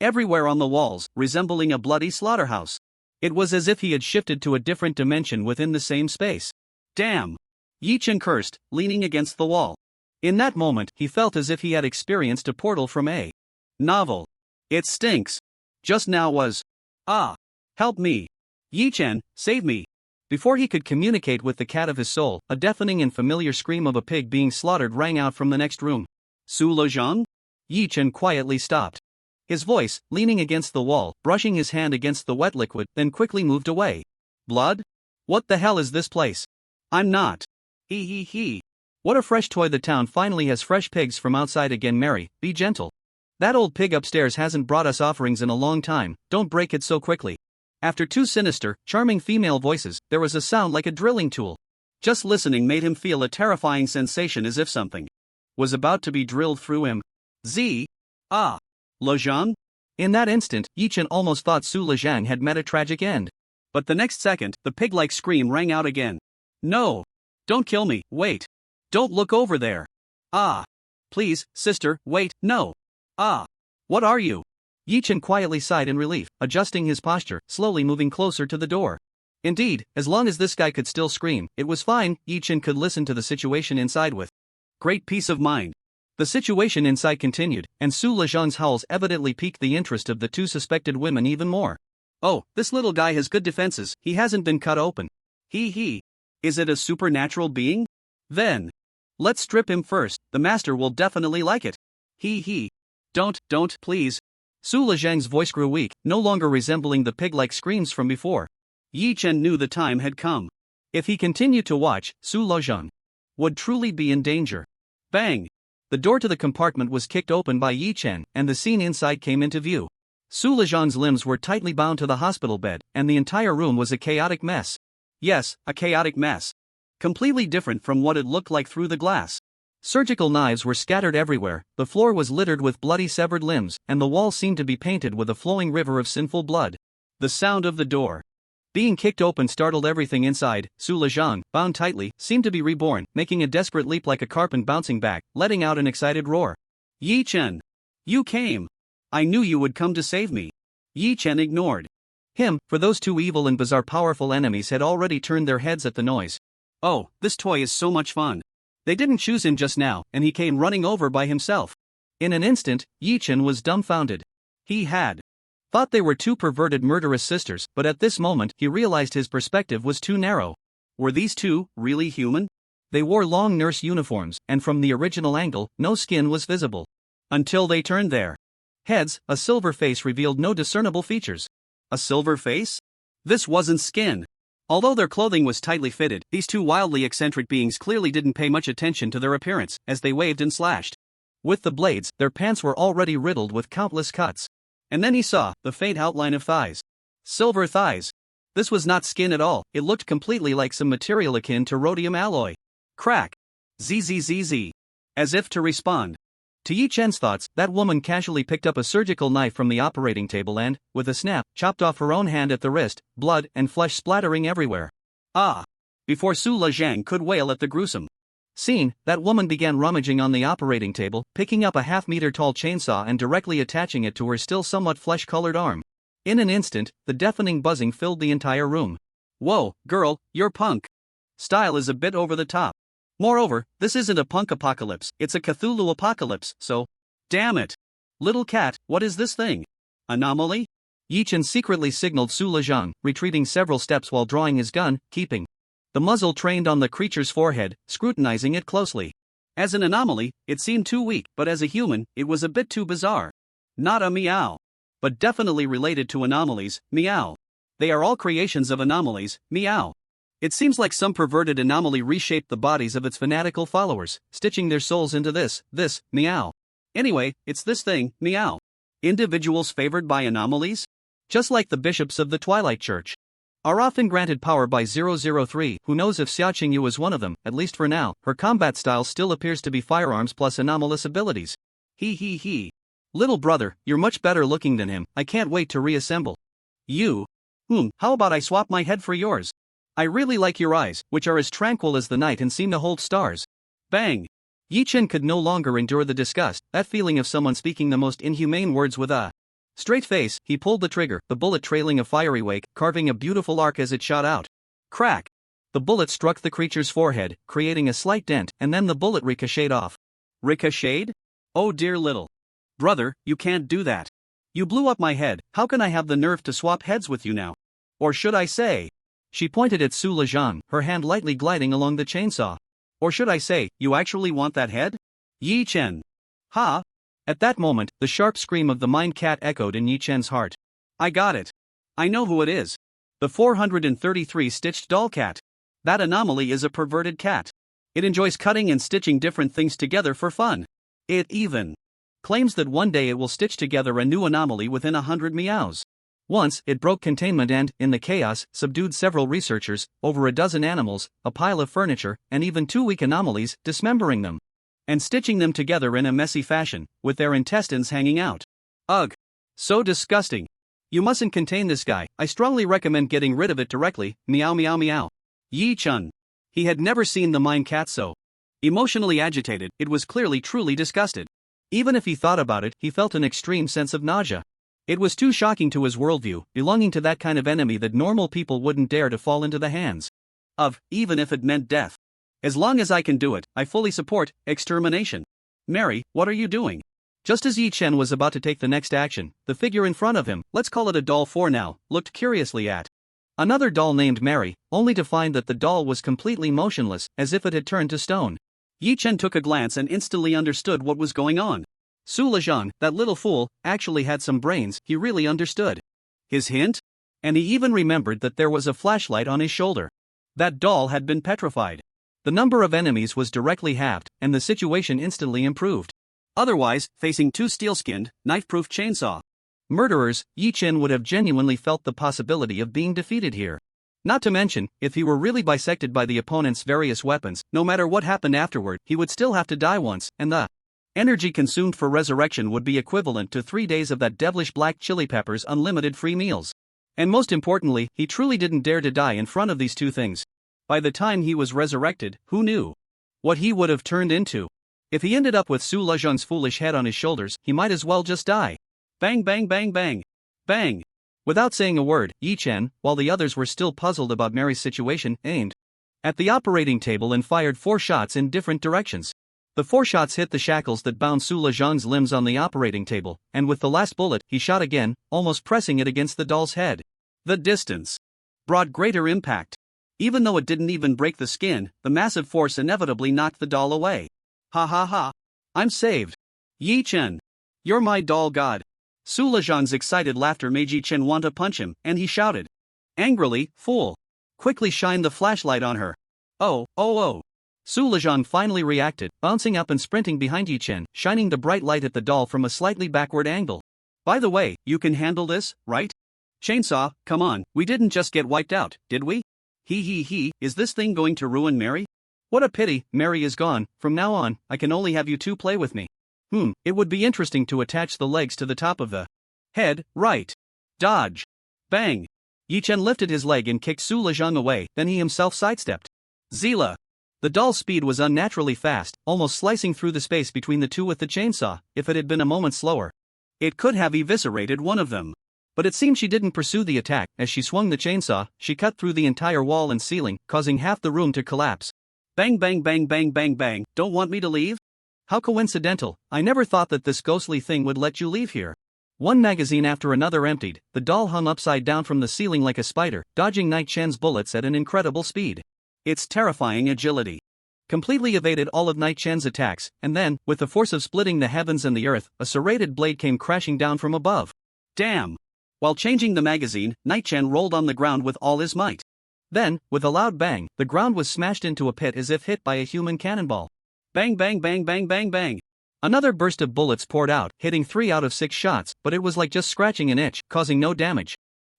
everywhere on the walls, resembling a bloody slaughterhouse. It was as if he had shifted to a different dimension within the same space. Damn! Yi Chen cursed, leaning against the wall. In that moment, he felt as if he had experienced a portal from a novel. It stinks. Just now was. Ah! Help me! Yi Chen, save me! Before he could communicate with the cat of his soul, a deafening and familiar scream of a pig being slaughtered rang out from the next room. Su Lezhang? Yi Chen quietly stopped. His voice, leaning against the wall, brushing his hand against the wet liquid, then quickly moved away. Blood? What the hell is this place? I'm not. He. What a fresh toy, the town finally has fresh pigs from outside again. Mary, be gentle. That old pig upstairs hasn't brought us offerings in a long time, don't break it so quickly. After 2 sinister, charming female voices, there was a sound like a drilling tool. Just listening made him feel a terrifying sensation as if something was about to be drilled through him. Lezhang? In that instant, Yi Chen almost thought Su Lezhang had met a tragic end. But the next second, the pig-like scream rang out again. No! Don't kill me, wait! Don't look over there! Please, sister, wait, no! What are you? Yi Chen quietly sighed in relief, adjusting his posture, slowly moving closer to the door. Indeed, as long as this guy could still scream, it was fine. Yi Chen could listen to the situation inside with great peace of mind. The situation inside continued, and Su Lezhang's howls evidently piqued the interest of the 2 suspected women even more. Oh, this little guy has good defenses, he hasn't been cut open. He. Is it a supernatural being? Then let's strip him first, the master will definitely like it. He. Don't, please. Su Lezhang's voice grew weak, no longer resembling the pig-like screams from before. Yi Chen knew the time had come. If he continued to watch, Su Lezhang would truly be in danger. Bang! The door to the compartment was kicked open by Yi Chen, and the scene inside came into view. Su Lezhang's limbs were tightly bound to the hospital bed, and the entire room was a chaotic mess. Yes, a chaotic mess. Completely different from what it looked like through the glass. Surgical knives were scattered everywhere, the floor was littered with bloody severed limbs, and the walls seemed to be painted with a flowing river of sinful blood. The sound of the door being kicked open startled everything inside. Su Lezhang, bound tightly, seemed to be reborn, making a desperate leap like a carp and bouncing back, letting out an excited roar. Yi Chen! You came! I knew you would come to save me. Yi Chen ignored him, for those 2 evil and bizarre powerful enemies had already turned their heads at the noise. Oh, this toy is so much fun. They didn't choose him just now, and he came running over by himself. In an instant, Yi Chen was dumbfounded. He had thought they were 2 perverted murderous sisters, but at this moment he realized his perspective was too narrow. Were these 2 really human? They wore long nurse uniforms, and from the original angle, no skin was visible. Until they turned their heads, a silver face revealed no discernible features. A silver face? This wasn't skin. Although their clothing was tightly fitted, these two wildly eccentric beings clearly didn't pay much attention to their appearance, as they waved and slashed. With the blades, their pants were already riddled with countless cuts. And then he saw the faint outline of thighs. Silver thighs. This was not skin at all, it looked completely like some material akin to rhodium alloy. Crack. Zzz. As if to respond to Yi Chen's thoughts, that woman casually picked up a surgical knife from the operating table and, with a snap, chopped off her own hand at the wrist, blood and flesh splattering everywhere. Ah! Before Su Lezhang could wail at the gruesome scene, that woman began rummaging on the operating table, picking up a half-meter-tall chainsaw and directly attaching it to her still somewhat flesh-colored arm. In an instant, the deafening buzzing filled the entire room. Whoa, girl, your punk style is a bit over the top. Moreover, this isn't a punk apocalypse, it's a Cthulhu apocalypse, so… Damn it! Little cat, what is this thing? Anomaly? Yi Chen secretly signaled Su Lezhang, retreating several steps while drawing his gun, keeping the muzzle trained on the creature's forehead, scrutinizing it closely. As an anomaly, it seemed too weak, but as a human, it was a bit too bizarre. Not a meow. But definitely related to anomalies, meow. They are all creations of anomalies, meow. It seems like some perverted anomaly reshaped the bodies of its fanatical followers, stitching their souls into this, meow. Anyway, it's this thing, meow. Individuals favored by anomalies? Just like the bishops of the Twilight Church are often granted power by 003, who knows if Xia Qingyu is one of them, at least for now, her combat style still appears to be firearms plus anomalous abilities. He. Little brother, you're much better looking than him, I can't wait to reassemble you. How about I swap my head for yours? I really like your eyes, which are as tranquil as the night and seem to hold stars. Bang! Yi Chen could no longer endure the disgust, that feeling of someone speaking the most inhumane words with a straight face. He pulled the trigger, the bullet trailing a fiery wake, carving a beautiful arc as it shot out. Crack! The bullet struck the creature's forehead, creating a slight dent, and then the bullet ricocheted off. Ricocheted? Oh dear little brother, you can't do that. You blew up my head, how can I have the nerve to swap heads with you now? Or should I say… She pointed at Su Lezhang, her hand lightly gliding along the chainsaw. Or should I say, you actually want that head? Yi Chen. Ha! At that moment, the sharp scream of the mind cat echoed in Yi Chen's heart. I got it. I know who it is. The 433 stitched doll cat. That anomaly is a perverted cat. It enjoys cutting and stitching different things together for fun. It even claims that one day it will stitch together a new anomaly within 100 meows. Once, it broke containment and, in the chaos, subdued several researchers, over a dozen animals, a pile of furniture, and even 2 weak anomalies, dismembering them and stitching them together in a messy fashion, with their intestines hanging out. Ugh! So disgusting. You mustn't contain this guy, I strongly recommend getting rid of it directly, meow meow meow. Yi Chen. He had never seen the mine cat so emotionally agitated, it was clearly truly disgusted. Even if he thought about it, he felt an extreme sense of nausea. It was too shocking to his worldview, belonging to that kind of enemy that normal people wouldn't dare to fall into the hands of, even if it meant death. As long as I can do it, I fully support extermination. Mary, what are you doing? Just as Yi Chen was about to take the next action, the figure in front of him, let's call it a doll for now, looked curiously at another doll named Mary, only to find that the doll was completely motionless, as if it had turned to stone. Yi Chen took a glance and instantly understood what was going on. Su Lezhang, that little fool, actually had some brains, he really understood his hint? And he even remembered that there was a flashlight on his shoulder. That doll had been petrified. The number of enemies was directly halved, and the situation instantly improved. Otherwise, facing 2 steel-skinned, knife-proof chainsaw murderers, Yi Chen would have genuinely felt the possibility of being defeated here. Not to mention, if he were really bisected by the opponent's various weapons, no matter what happened afterward, he would still have to die once, and the energy consumed for resurrection would be equivalent to 3 days of that devilish black chili pepper's unlimited free meals. And most importantly, he truly didn't dare to die in front of these 2 things. By the time he was resurrected, who knew what he would have turned into? If he ended up with Su Lezhang's foolish head on his shoulders, he might as well just die. Bang bang bang bang. Bang. Without saying a word, Yi Chen, while the others were still puzzled about Mary's situation, aimed at the operating table and fired 4 shots in different directions. The 4 shots hit the shackles that bound Su Lezhang's limbs on the operating table, and with the last bullet, he shot again, almost pressing it against the doll's head. The distance brought greater impact. Even though it didn't even break the skin, the massive force inevitably knocked the doll away. Ha ha ha. I'm saved. Yi Chen. You're my doll god. Su Lezhang's excited laughter made Yi Chen want to punch him, and he shouted angrily, fool. Quickly shine the flashlight on her. Oh, oh, oh. Su Lejang finally reacted, bouncing up and sprinting behind Yichen, shining the bright light at the doll from a slightly backward angle. By the way, you can handle this, right? Chainsaw, come on, we didn't just get wiped out, did we? He, is this thing going to ruin Mary? What a pity, Mary is gone. From now on, I can only have you two play with me. It would be interesting to attach the legs to the top of the head, right? Dodge. Bang. Yichen lifted his leg and kicked Su Lejang away, then he himself sidestepped. Zila. The doll's speed was unnaturally fast, almost slicing through the space between the two with the chainsaw. If it had been a moment slower, it could have eviscerated one of them. But it seemed she didn't pursue the attack. As she swung the chainsaw, she cut through the entire wall and ceiling, causing half the room to collapse. Bang bang bang bang bang bang, don't want me to leave? How coincidental, I never thought that this ghostly thing would let you leave here. One magazine after another emptied, the doll hung upside down from the ceiling like a spider, dodging Night Chen's bullets at an incredible speed. Its terrifying agility completely evaded all of Night Chen's attacks, and then, with the force of splitting the heavens and the earth, a serrated blade came crashing down from above. Damn! While changing the magazine, Night Chen rolled on the ground with all his might. Then, with a loud bang, the ground was smashed into a pit as if hit by a human cannonball. Bang bang bang bang bang bang. Another burst of bullets poured out, hitting 3 out of 6 shots, but it was like just scratching an itch, causing no damage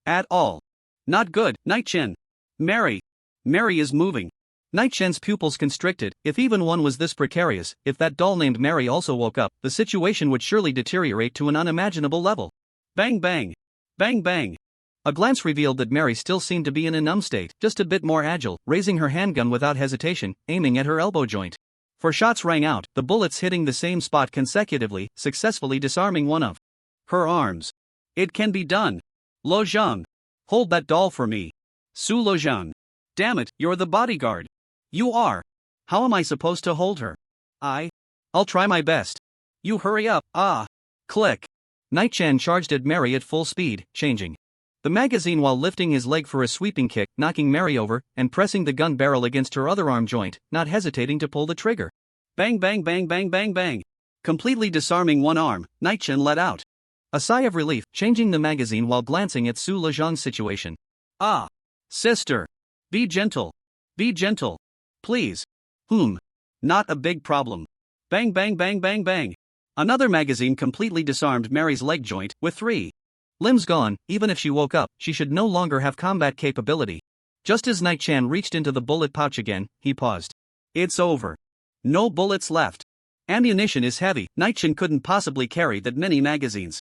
at all. Not good, Night Chen. Mary is moving. Night Chen's pupils constricted. If even one was this precarious, if that doll named Mary also woke up, the situation would surely deteriorate to an unimaginable level. Bang bang. Bang bang. A glance revealed that Mary still seemed to be in a numb state, just a bit more agile, raising her handgun without hesitation, aiming at her elbow joint. 4 shots rang out, the bullets hitting the same spot consecutively, successfully disarming one of her arms. It can be done. Lo Zhang. Hold that doll for me. Su Lejang. Damn it, you're the bodyguard. You are. How am I supposed to hold her? I'll try my best. You hurry up, Click. Night Chen charged at Mary at full speed, changing the magazine while lifting his leg for a sweeping kick, knocking Mary over, and pressing the gun barrel against her other arm joint, not hesitating to pull the trigger. Bang bang bang bang bang bang. Completely disarming one arm, Night Chen let out a sigh of relief, changing the magazine while glancing at Su Lejang's situation. Sister. Be gentle. Be gentle. Please. Not a big problem. Bang bang bang bang bang. Another magazine completely disarmed Mary's leg joint, with 3 limbs gone. Even if she woke up, she should no longer have combat capability. Just as Night Chen reached into the bullet pouch again, he paused. It's over. No bullets left. Ammunition is heavy, Night Chen couldn't possibly carry that many magazines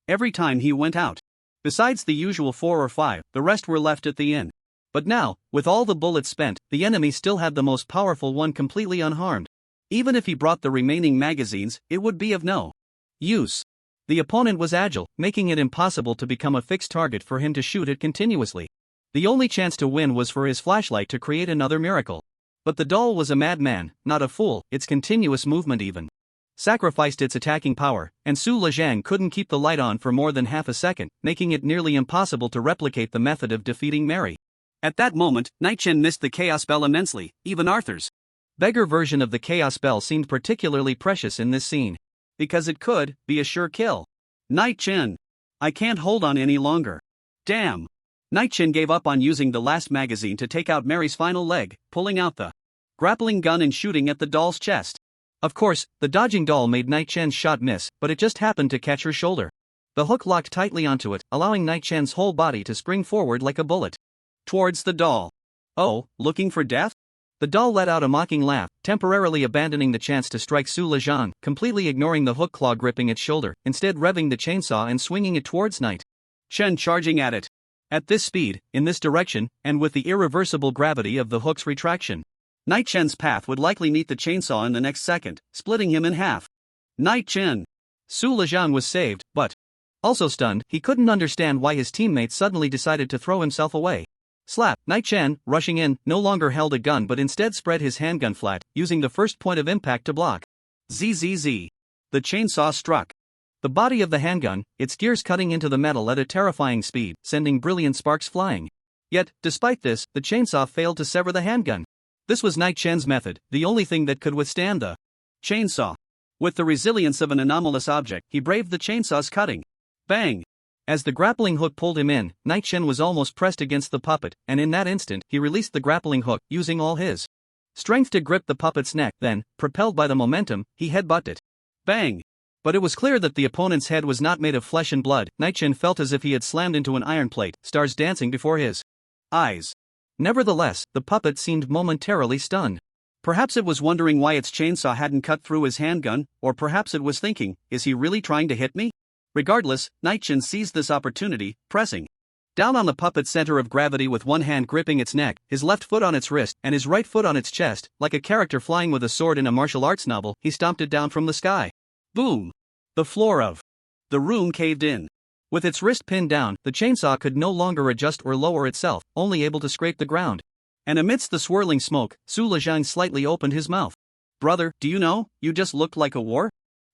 every time he went out. Besides the usual 4 or 5, the rest were left at the inn. But now, with all the bullets spent, the enemy still had the most powerful one completely unharmed. Even if he brought the remaining magazines, it would be of no use. The opponent was agile, making it impossible to become a fixed target for him to shoot at continuously. The only chance to win was for his flashlight to create another miracle. But the doll was a madman, not a fool. Its continuous movement even sacrificed its attacking power, and Su Lejang couldn't keep the light on for more than half a second, making it nearly impossible to replicate the method of defeating Mary. At that moment, Night Chen missed the Chaos Bell immensely. Even Arthur's beggar version of the Chaos Bell seemed particularly precious in this scene, because it could be a sure kill. Night Chen. I can't hold on any longer. Damn. Night Chen gave up on using the last magazine to take out Mary's final leg, pulling out the grappling gun and shooting at the doll's chest. Of course, the dodging doll made Night Chen's shot miss, but it just happened to catch her shoulder. The hook locked tightly onto it, allowing Night Chen's whole body to spring forward like a bullet towards the doll. Oh, looking for death? The doll let out a mocking laugh, temporarily abandoning the chance to strike Su Lejang, completely ignoring the hook claw gripping its shoulder, instead revving the chainsaw and swinging it towards Night Chen, charging at it. At this speed, in this direction, and with the irreversible gravity of the hook's retraction, Night Chen's path would likely meet the chainsaw in the next second, splitting him in half. Night Chen. Su Lejang was saved, but also stunned. He couldn't understand why his teammate suddenly decided to throw himself away. Slap. Night Chen, rushing in, no longer held a gun but instead spread his handgun flat, using the first point of impact to block. Zzz. The chainsaw struck the body of the handgun, its gears cutting into the metal at a terrifying speed, sending brilliant sparks flying. Yet, despite this, the chainsaw failed to sever the handgun. This was Night Chen's method, the only thing that could withstand the chainsaw. With the resilience of an anomalous object, he braved the chainsaw's cutting. Bang! As the grappling hook pulled him in, Night Shen was almost pressed against the puppet, and in that instant, he released the grappling hook, using all his strength to grip the puppet's neck. Then, propelled by the momentum, he headbutted it. Bang! But it was clear that the opponent's head was not made of flesh and blood. Night Shen felt as if he had slammed into an iron plate, stars dancing before his eyes. Nevertheless, the puppet seemed momentarily stunned. Perhaps it was wondering why its chainsaw hadn't cut through his handgun, or perhaps it was thinking, is he really trying to hit me? Regardless, Night Shen seized this opportunity, pressing down on the puppet's center of gravity with one hand gripping its neck, his left foot on its wrist, and his right foot on its chest. Like a character flying with a sword in a martial arts novel, he stomped it down from the sky. Boom! The floor of the room caved in. With its wrist pinned down, the chainsaw could no longer adjust or lower itself, only able to scrape the ground. And amidst the swirling smoke, Su Lezhang slightly opened his mouth. Brother, do you know, you just looked like a war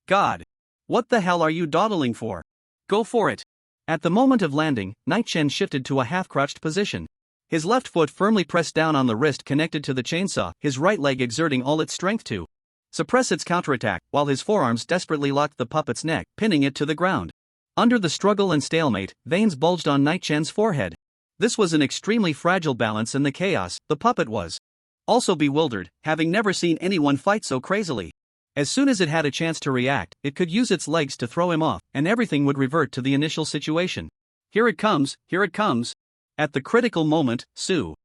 god. What the hell are you dawdling for? Go for it. At the moment of landing, Night Shen shifted to a half-crouched position. His left foot firmly pressed down on the wrist connected to the chainsaw, his right leg exerting all its strength to suppress its counterattack, while his forearms desperately locked the puppet's neck, pinning it to the ground. Under the struggle and stalemate, veins bulged on Night Shen's forehead. This was an extremely fragile balance in the chaos. The puppet was also bewildered, having never seen anyone fight so crazily. As soon as it had a chance to react, it could use its legs to throw him off, and everything would revert to the initial situation. Here it comes, here it comes. At the critical moment, Su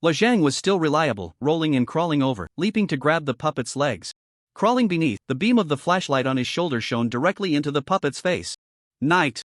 Lezhang was still reliable, rolling and crawling over, leaping to grab the puppet's legs. Crawling beneath, the beam of the flashlight on his shoulder shone directly into the puppet's face. Night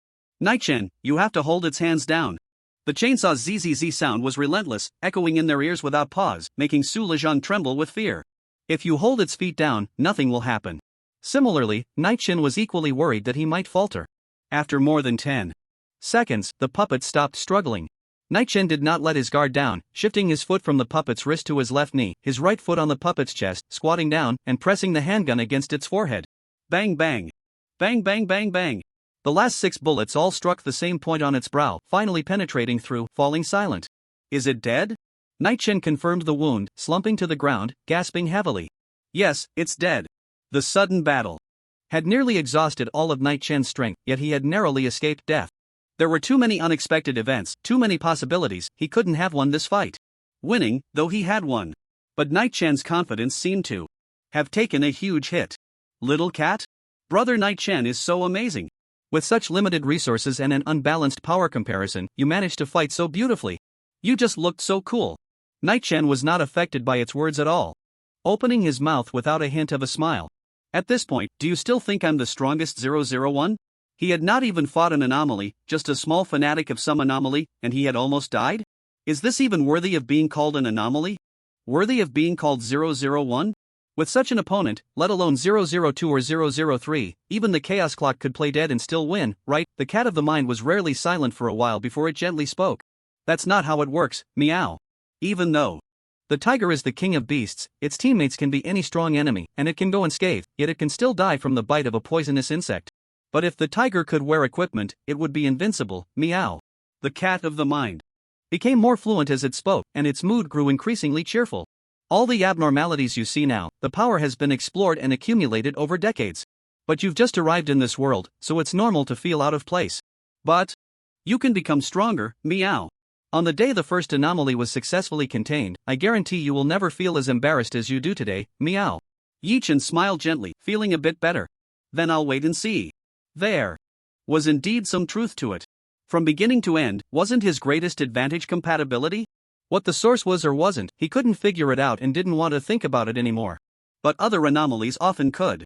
Shen, you have to hold its hands down. The chainsaw's zzz sound was relentless, echoing in their ears without pause, making Su Lezhang tremble with fear. If you hold its feet down, nothing will happen. Similarly, Night Shen was equally worried that he might falter. After more than 10 seconds, the puppet stopped struggling. Night Shen did not let his guard down, shifting his foot from the puppet's wrist to his left knee, his right foot on the puppet's chest, squatting down, and pressing the handgun against its forehead. Bang bang. Bang bang bang bang. The last 6 bullets all struck the same point on its brow, finally penetrating through, falling silent. Is it dead? Night Shen confirmed the wound, slumping to the ground, gasping heavily. Yes, it's dead. The sudden battle had nearly exhausted all of Night Shen's strength, yet he had narrowly escaped death. There were too many unexpected events, too many possibilities. He couldn't have won this fight. Winning, though he had won. But Night Shen's confidence seemed to have taken a huge hit. Little cat? Brother Night Shen is so amazing. With such limited resources and an unbalanced power comparison, you managed to fight so beautifully. You just looked so cool. Night Shen was not affected by its words at all, opening his mouth without a hint of a smile. At this point, do you still think I'm the strongest 001? He had not even fought an anomaly, just a small fanatic of some anomaly, and he had almost died? Is this even worthy of being called an anomaly? Worthy of being called 001? With such an opponent, let alone 002 or 003, even the Chaos Clock could play dead and still win, right? The cat of the mind was rarely silent for a while before it gently spoke. That's not how it works, meow. Even though the tiger is the king of beasts, its teammates can be any strong enemy, and it can go unscathed, yet it can still die from the bite of a poisonous insect. But if the tiger could wear equipment, it would be invincible, meow. The cat of the mind became more fluent as it spoke, and its mood grew increasingly cheerful. All the abnormalities you see now, the power has been explored and accumulated over decades. But you've just arrived in this world, so it's normal to feel out of place. But you can become stronger, meow. On the day the first anomaly was successfully contained, I guarantee you will never feel as embarrassed as you do today, meow. Yi-Chen smiled gently, feeling a bit better. Then I'll wait and see. There was indeed some truth to it. From beginning to end, wasn't his greatest advantage compatibility? What the source was or wasn't, he couldn't figure it out and didn't want to think about it anymore. But other anomalies often could.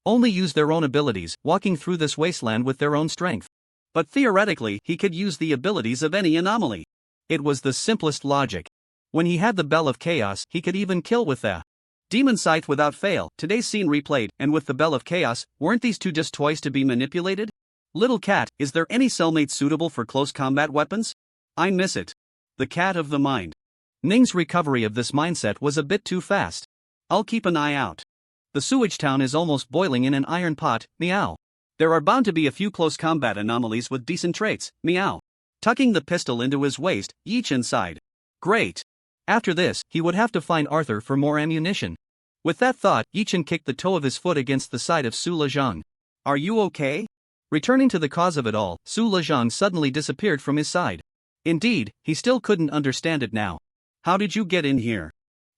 Only use their own abilities, walking through this wasteland with their own strength. But theoretically, he could use the abilities of any anomaly. It was the simplest logic. When he had the Bell of Chaos, he could even kill with the Demon Scythe without fail. Today's scene replayed, and with the Bell of Chaos, weren't these two just toys to be manipulated? Little cat, is there any cellmate suitable for close combat weapons? I miss it. The cat of the mind. Ning's recovery of this mindset was a bit too fast. I'll keep an eye out. The sewage town is almost boiling in an iron pot, meow. There are bound to be a few close combat anomalies with decent traits, meow. Tucking the pistol into his waist, Yi-Chen sighed. Great. After this, he would have to find Arthur for more ammunition. With that thought, Yi-Chen kicked the toe of his foot against the side of Su Lezhang. Are you okay? Returning to the cause of it all, Su Lezhang suddenly disappeared from his side. Indeed, he still couldn't understand it now. How did you get in here?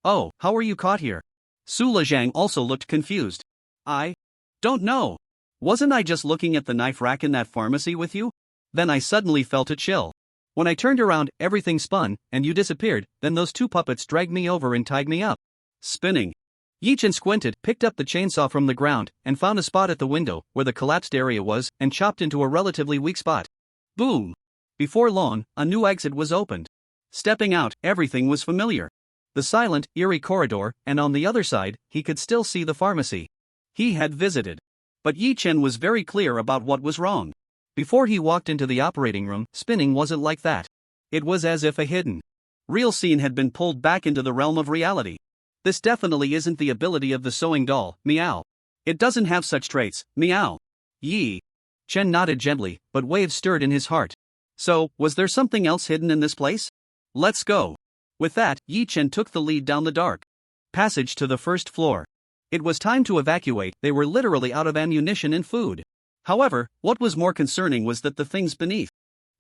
Oh, how were you caught here? Su Lezhang also looked confused. I don't know. Wasn't I just looking at the knife rack in that pharmacy with you? Then I suddenly felt a chill. When I turned around, everything spun, and you disappeared, then those two puppets dragged me over and tied me up. Spinning. Yi Chen squinted, picked up the chainsaw from the ground, and found a spot at the window, where the collapsed area was, and chopped into a relatively weak spot. Boom! Before long, a new exit was opened. Stepping out, everything was familiar. The silent, eerie corridor, and on the other side, he could still see the pharmacy he had visited. But Yi Chen was very clear about what was wrong. Before he walked into the operating room, spinning wasn't like that. It was as if a hidden, real scene had been pulled back into the realm of reality. This definitely isn't the ability of the sewing doll, meow. It doesn't have such traits, meow. Yi Chen nodded gently, but waves stirred in his heart. So, was there something else hidden in this place? Let's go. With that, Yi Chen took the lead down the dark passage to the first floor. It was time to evacuate, they were literally out of ammunition and food. However, what was more concerning was that the things beneath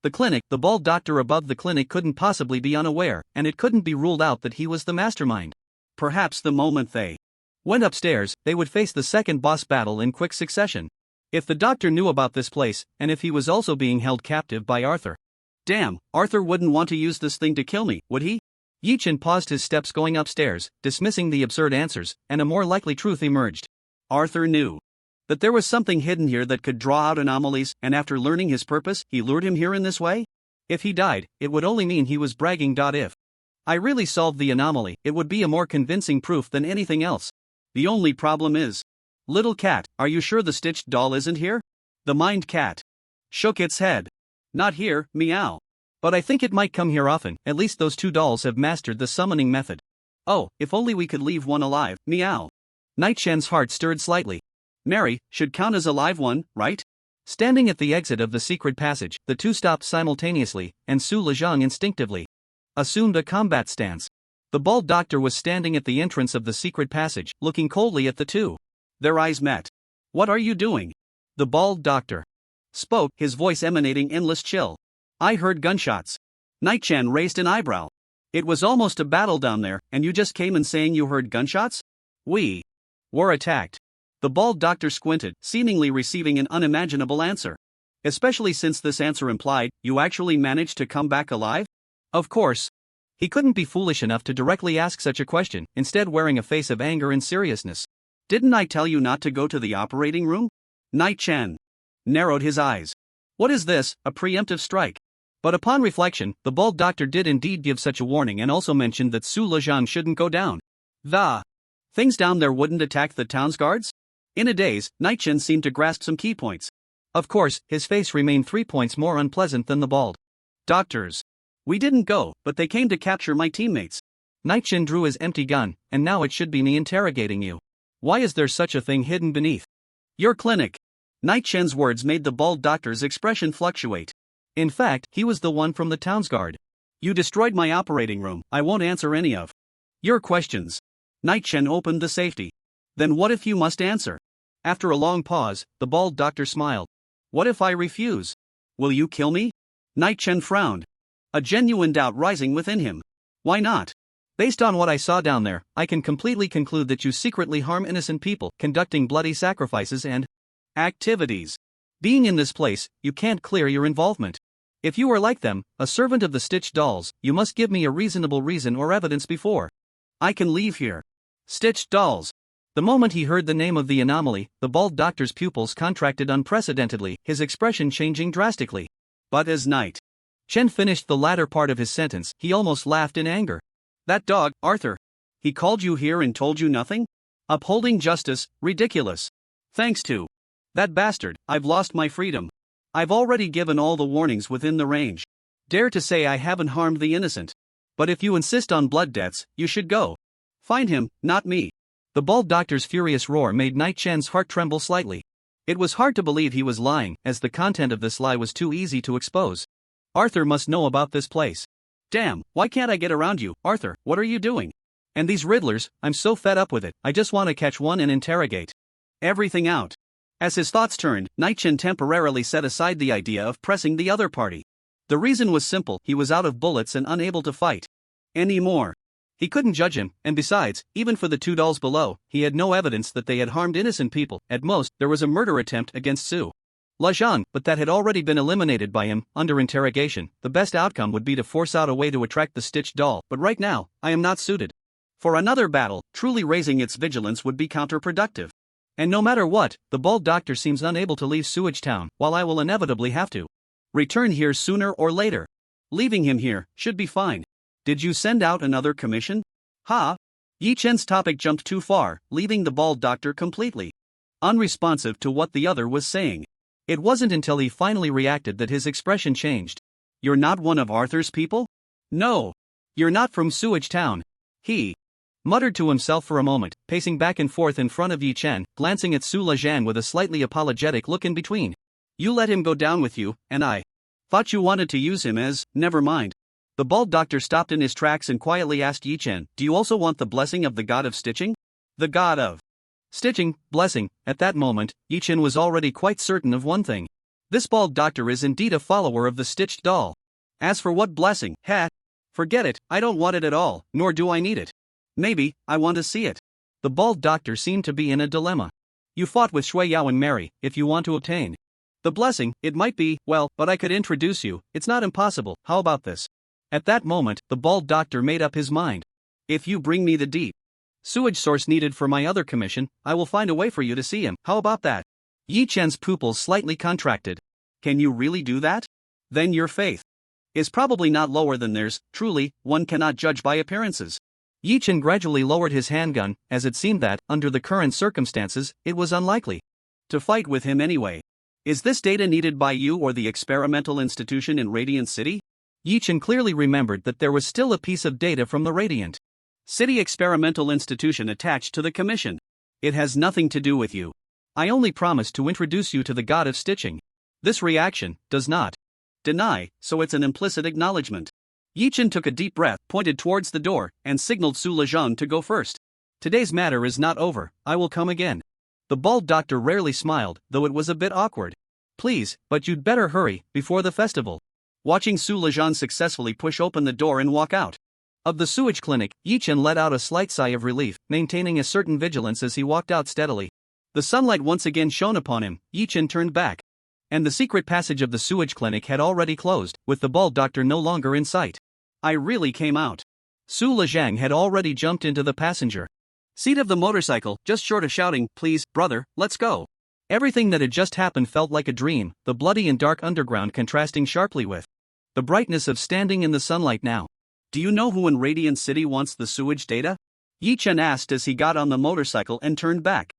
the clinic, the bald doctor above the clinic couldn't possibly be unaware, and it couldn't be ruled out that he was the mastermind. Perhaps the moment they went upstairs, they would face the second boss battle in quick succession. If the doctor knew about this place, and if he was also being held captive by Arthur. Damn, Arthur wouldn't want to use this thing to kill me, would he? Yi Chen paused his steps going upstairs, dismissing the absurd answers, and a more likely truth emerged. Arthur knew that there was something hidden here that could draw out anomalies, and after learning his purpose, he lured him here in this way? If he died, it would only mean he was bragging. If I really solved the anomaly, it would be a more convincing proof than anything else. The only problem is, little cat, are you sure the stitched doll isn't here? The mind cat shook its head. Not here, meow. But I think it might come here often, at least those two dolls have mastered the summoning method. Oh, if only we could leave one alive, meow. Night Shen's heart stirred slightly. Mary, should count as a live one, right? Standing at the exit of the secret passage, the two stopped simultaneously, and Su Lezhang instinctively assumed a combat stance. The bald doctor was standing at the entrance of the secret passage, looking coldly at the two. Their eyes met. What are you doing? The bald doctor spoke, his voice emanating endless chill. I heard gunshots. Night-chan raised an eyebrow. It was almost a battle down there, and you just came in saying you heard gunshots? We were attacked. The bald doctor squinted, seemingly receiving an unimaginable answer. Especially since this answer implied, you actually managed to come back alive? Of course. He couldn't be foolish enough to directly ask such a question, instead wearing a face of anger and seriousness. Didn't I tell you not to go to the operating room? Night-chan narrowed his eyes. What is this, a preemptive strike? But upon reflection, the bald doctor did indeed give such a warning and also mentioned that Su Lezhang shouldn't go down. The things down there wouldn't attack the town's guards? In a daze, Night-chan seemed to grasp some key points. Of course, his face remained 3 points more unpleasant than the bald doctor's. We didn't go, but they came to capture my teammates. Night-chan drew his empty gun, and now it should be me interrogating you. Why is there such a thing hidden beneath your clinic? Night-chan's words made the bald doctor's expression fluctuate. In fact, he was the one from the town's guard. You destroyed my operating room, I won't answer any of your questions. Night-chan opened the safety. Then what if you must answer? After a long pause, the bald doctor smiled. What if I refuse? Will you kill me? Night-chan frowned, a genuine doubt rising within him. Why not? Based on what I saw down there, I can completely conclude that you secretly harm innocent people, conducting bloody sacrifices and activities. Being in this place, you can't clear your involvement. If you are like them, a servant of the stitched dolls, you must give me a reasonable reason or evidence before I can leave here. Stitched dolls. The moment he heard the name of the anomaly, the bald doctor's pupils contracted unprecedentedly, his expression changing drastically. But as Night Chen finished the latter part of his sentence, he almost laughed in anger. That dog, Arthur. He called you here and told you nothing? Upholding justice, ridiculous. Thanks to that bastard, I've lost my freedom. I've already given all the warnings within the range. Dare to say I haven't harmed the innocent. But if you insist on blood debts, you should go. Find him, not me. The bald doctor's furious roar made Night-chan's heart tremble slightly. It was hard to believe he was lying, as the content of this lie was too easy to expose. Arthur must know about this place. Damn, why can't I get around you, Arthur? What are you doing? And these riddlers, I'm so fed up with it, I just want to catch one and interrogate everything out. As his thoughts turned, Night-chan temporarily set aside the idea of pressing the other party. The reason was simple: he was out of bullets and unable to fight anymore. He couldn't judge him, and besides, even for the two dolls below, he had no evidence that they had harmed innocent people. At most, there was a murder attempt against Su Lejean, but that had already been eliminated by him. Under interrogation, the best outcome would be to force out a way to attract the stitched doll, but right now, I am not suited for another battle. Truly raising its vigilance would be counterproductive. And no matter what, the bald doctor seems unable to leave Sewage Town, while I will inevitably have to return here sooner or later. Leaving him here should be fine. Did you send out another commission? Ha! Yi Chen's topic jumped too far, leaving the bald doctor completely unresponsive to what the other was saying. It wasn't until he finally reacted that his expression changed. You're not one of Arthur's people? No. You're not from Sewage Town. He muttered to himself for a moment, pacing back and forth in front of Yi Chen, glancing at Su Lejean with a slightly apologetic look in between. You let him go down with you, and I thought you wanted to use him as, never mind. The bald doctor stopped in his tracks and quietly asked Yi Chen, do you also want the blessing of the god of stitching? The god of stitching, blessing. At that moment, Yi Chen was already quite certain of one thing. This bald doctor is indeed a follower of the stitched doll. As for what blessing, forget it, I don't want it at all, nor do I need it. Maybe, I want to see it. The bald doctor seemed to be in a dilemma. You fought with Shui Yao and Mary. If you want to obtain the blessing, it might be, well, but I could introduce you. It's not impossible. How about this? At that moment, the bald doctor made up his mind. If you bring me the deep sewage source needed for my other commission, I will find a way for you to see him. How about that? Yi Chen's pupils slightly contracted. Can you really do that? Then your faith is probably not lower than theirs. Truly, one cannot judge by appearances. Yi Chen gradually lowered his handgun, as it seemed that, under the current circumstances, it was unlikely to fight with him anyway. Is this data needed by you or the experimental institution in Radiant City? Yi Chen clearly remembered that there was still a piece of data from the Radiant City experimental institution attached to the commission. It has nothing to do with you. I only promised to introduce you to the god of stitching. This reaction does not deny, so it's an implicit acknowledgement. Yi Chen took a deep breath, pointed towards the door, and signaled Su Lejean to go first. Today's matter is not over, I will come again. The bald doctor rarely smiled, though it was a bit awkward. Please, but you'd better hurry, before the festival. Watching Su Lejean successfully push open the door and walk out of the sewage clinic, Yi Chen let out a slight sigh of relief, maintaining a certain vigilance as he walked out steadily. The sunlight once again shone upon him. Yi Chen turned back. And the secret passage of the sewage clinic had already closed, with the bald doctor no longer in sight. I really came out. Su Lejiang had already jumped into the passenger seat of the motorcycle, just short of shouting, please, brother, let's go. Everything that had just happened felt like a dream, the bloody and dark underground contrasting sharply with the brightness of standing in the sunlight now. Do you know who in Radiant City wants the sewage data? Yi Chen asked as he got on the motorcycle and turned back.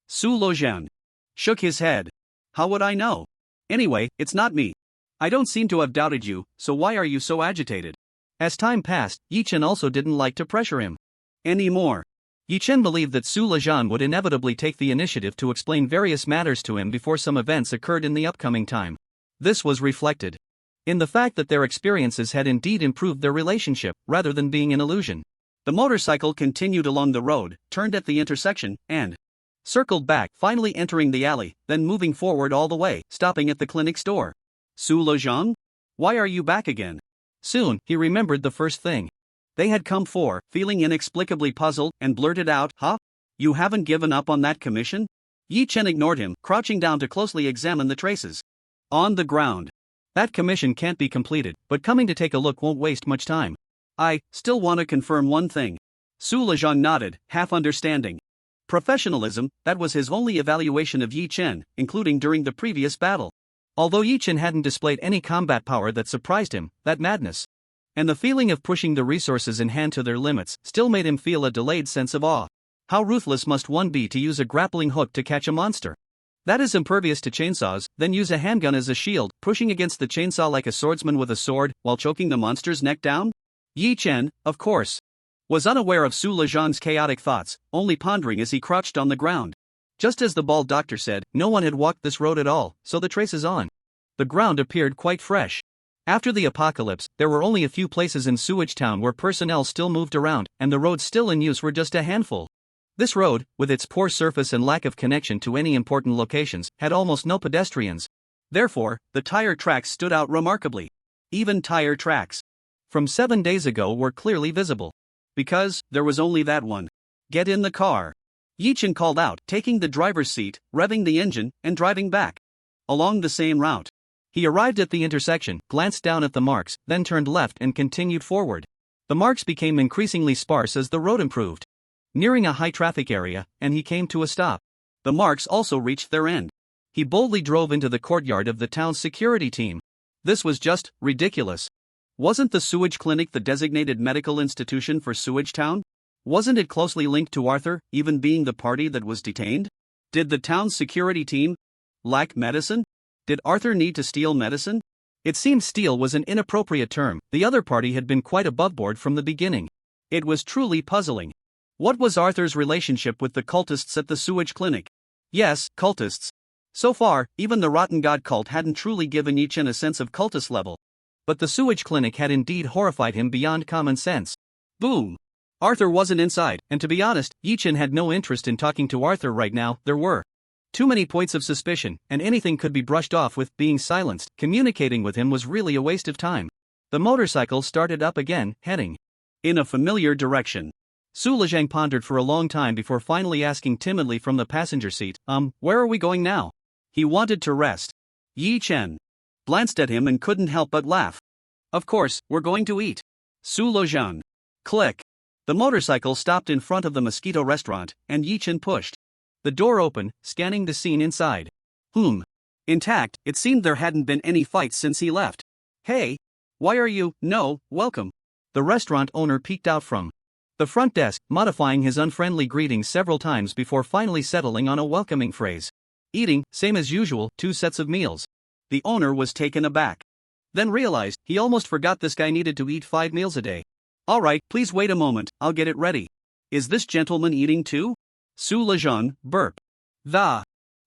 Su Lejiang shook his head. How would I know? Anyway, it's not me. I don't seem to have doubted you, so why are you so agitated? As time passed, Yi Chen also didn't like to pressure him anymore. Yi Chen believed that Su Lejean would inevitably take the initiative to explain various matters to him before some events occurred in the upcoming time. This was reflected in the fact that their experiences had indeed improved their relationship, rather than being an illusion. The motorcycle continued along the road, turned at the intersection, and circled back, finally entering the alley, then moving forward all the way, stopping at the clinic's door. Su Lejean? Why are you back again? Soon, he remembered the first thing they had come for, feeling inexplicably puzzled, and blurted out, huh? You haven't given up on that commission? Yi Chen ignored him, crouching down to closely examine the traces on the ground. That commission can't be completed, but coming to take a look won't waste much time. I still want to confirm one thing. Su Lejean nodded, half understanding. Professionalism, that was his only evaluation of Yi Chen, including during the previous battle. Although Yi Chen hadn't displayed any combat power that surprised him, that madness and the feeling of pushing the resources in hand to their limits still made him feel a delayed sense of awe. How ruthless must one be to use a grappling hook to catch a monster that is impervious to chainsaws, then use a handgun as a shield, pushing against the chainsaw like a swordsman with a sword, while choking the monster's neck down? Yi Chen, of course, was unaware of Su Lejean's chaotic thoughts, only pondering as he crouched on the ground. Just as the bald doctor said, no one had walked this road at all, so the traces on the ground appeared quite fresh. After the apocalypse, there were only a few places in Sewage Town where personnel still moved around, and the roads still in use were just a handful. This road, with its poor surface and lack of connection to any important locations, had almost no pedestrians. Therefore, the tire tracks stood out remarkably. Even tire tracks from 7 days ago were clearly visible. Because there was only that one. Get in the car. Yi-chan called out, taking the driver's seat, revving the engine, and driving back along the same route. He arrived at the intersection, glanced down at the marks, then turned left and continued forward. The marks became increasingly sparse as the road improved. Nearing a high-traffic area, and he came to a stop. The marks also reached their end. He boldly drove into the courtyard of the town's security team. This was just ridiculous. Wasn't the sewage clinic the designated medical institution for Sewage Town? Wasn't it closely linked to Arthur, even being the party that was detained? Did the town's security team lack medicine? Did Arthur need to steal medicine? It seemed steal was an inappropriate term. The other party had been quite aboveboard from the beginning. It was truly puzzling. What was Arthur's relationship with the cultists at the sewage clinic? Yes, cultists. So far, even the Rotten God cult hadn't truly given Yi-chan a sense of cultist level. But the sewage clinic had indeed horrified him beyond common sense. Boom! Arthur wasn't inside, and to be honest, Yi-chan had no interest in talking to Arthur right now. There were too many points of suspicion, and anything could be brushed off with being silenced. Communicating with him was really a waste of time. The motorcycle started up again, heading in a familiar direction. Su Lejang pondered for a long time before finally asking timidly from the passenger seat, where are we going now? He wanted to rest. Yi-chan glanced at him and couldn't help but laugh. Of course, we're going to eat. Su Lejang. Click. The motorcycle stopped in front of the Mosquito restaurant, and Yi-chan pushed the door open, scanning the scene inside. Intact, it seemed there hadn't been any fights since he left. Hey! Why are you? No, welcome. The restaurant owner peeked out from the front desk, modifying his unfriendly greeting several times before finally settling on a welcoming phrase. Eating, same as usual, 2 sets of meals. The owner was taken aback. Then realized he almost forgot this guy needed to eat 5 meals a day. Alright, please wait a moment, I'll get it ready. Is this gentleman eating too? Su Lejang burp. The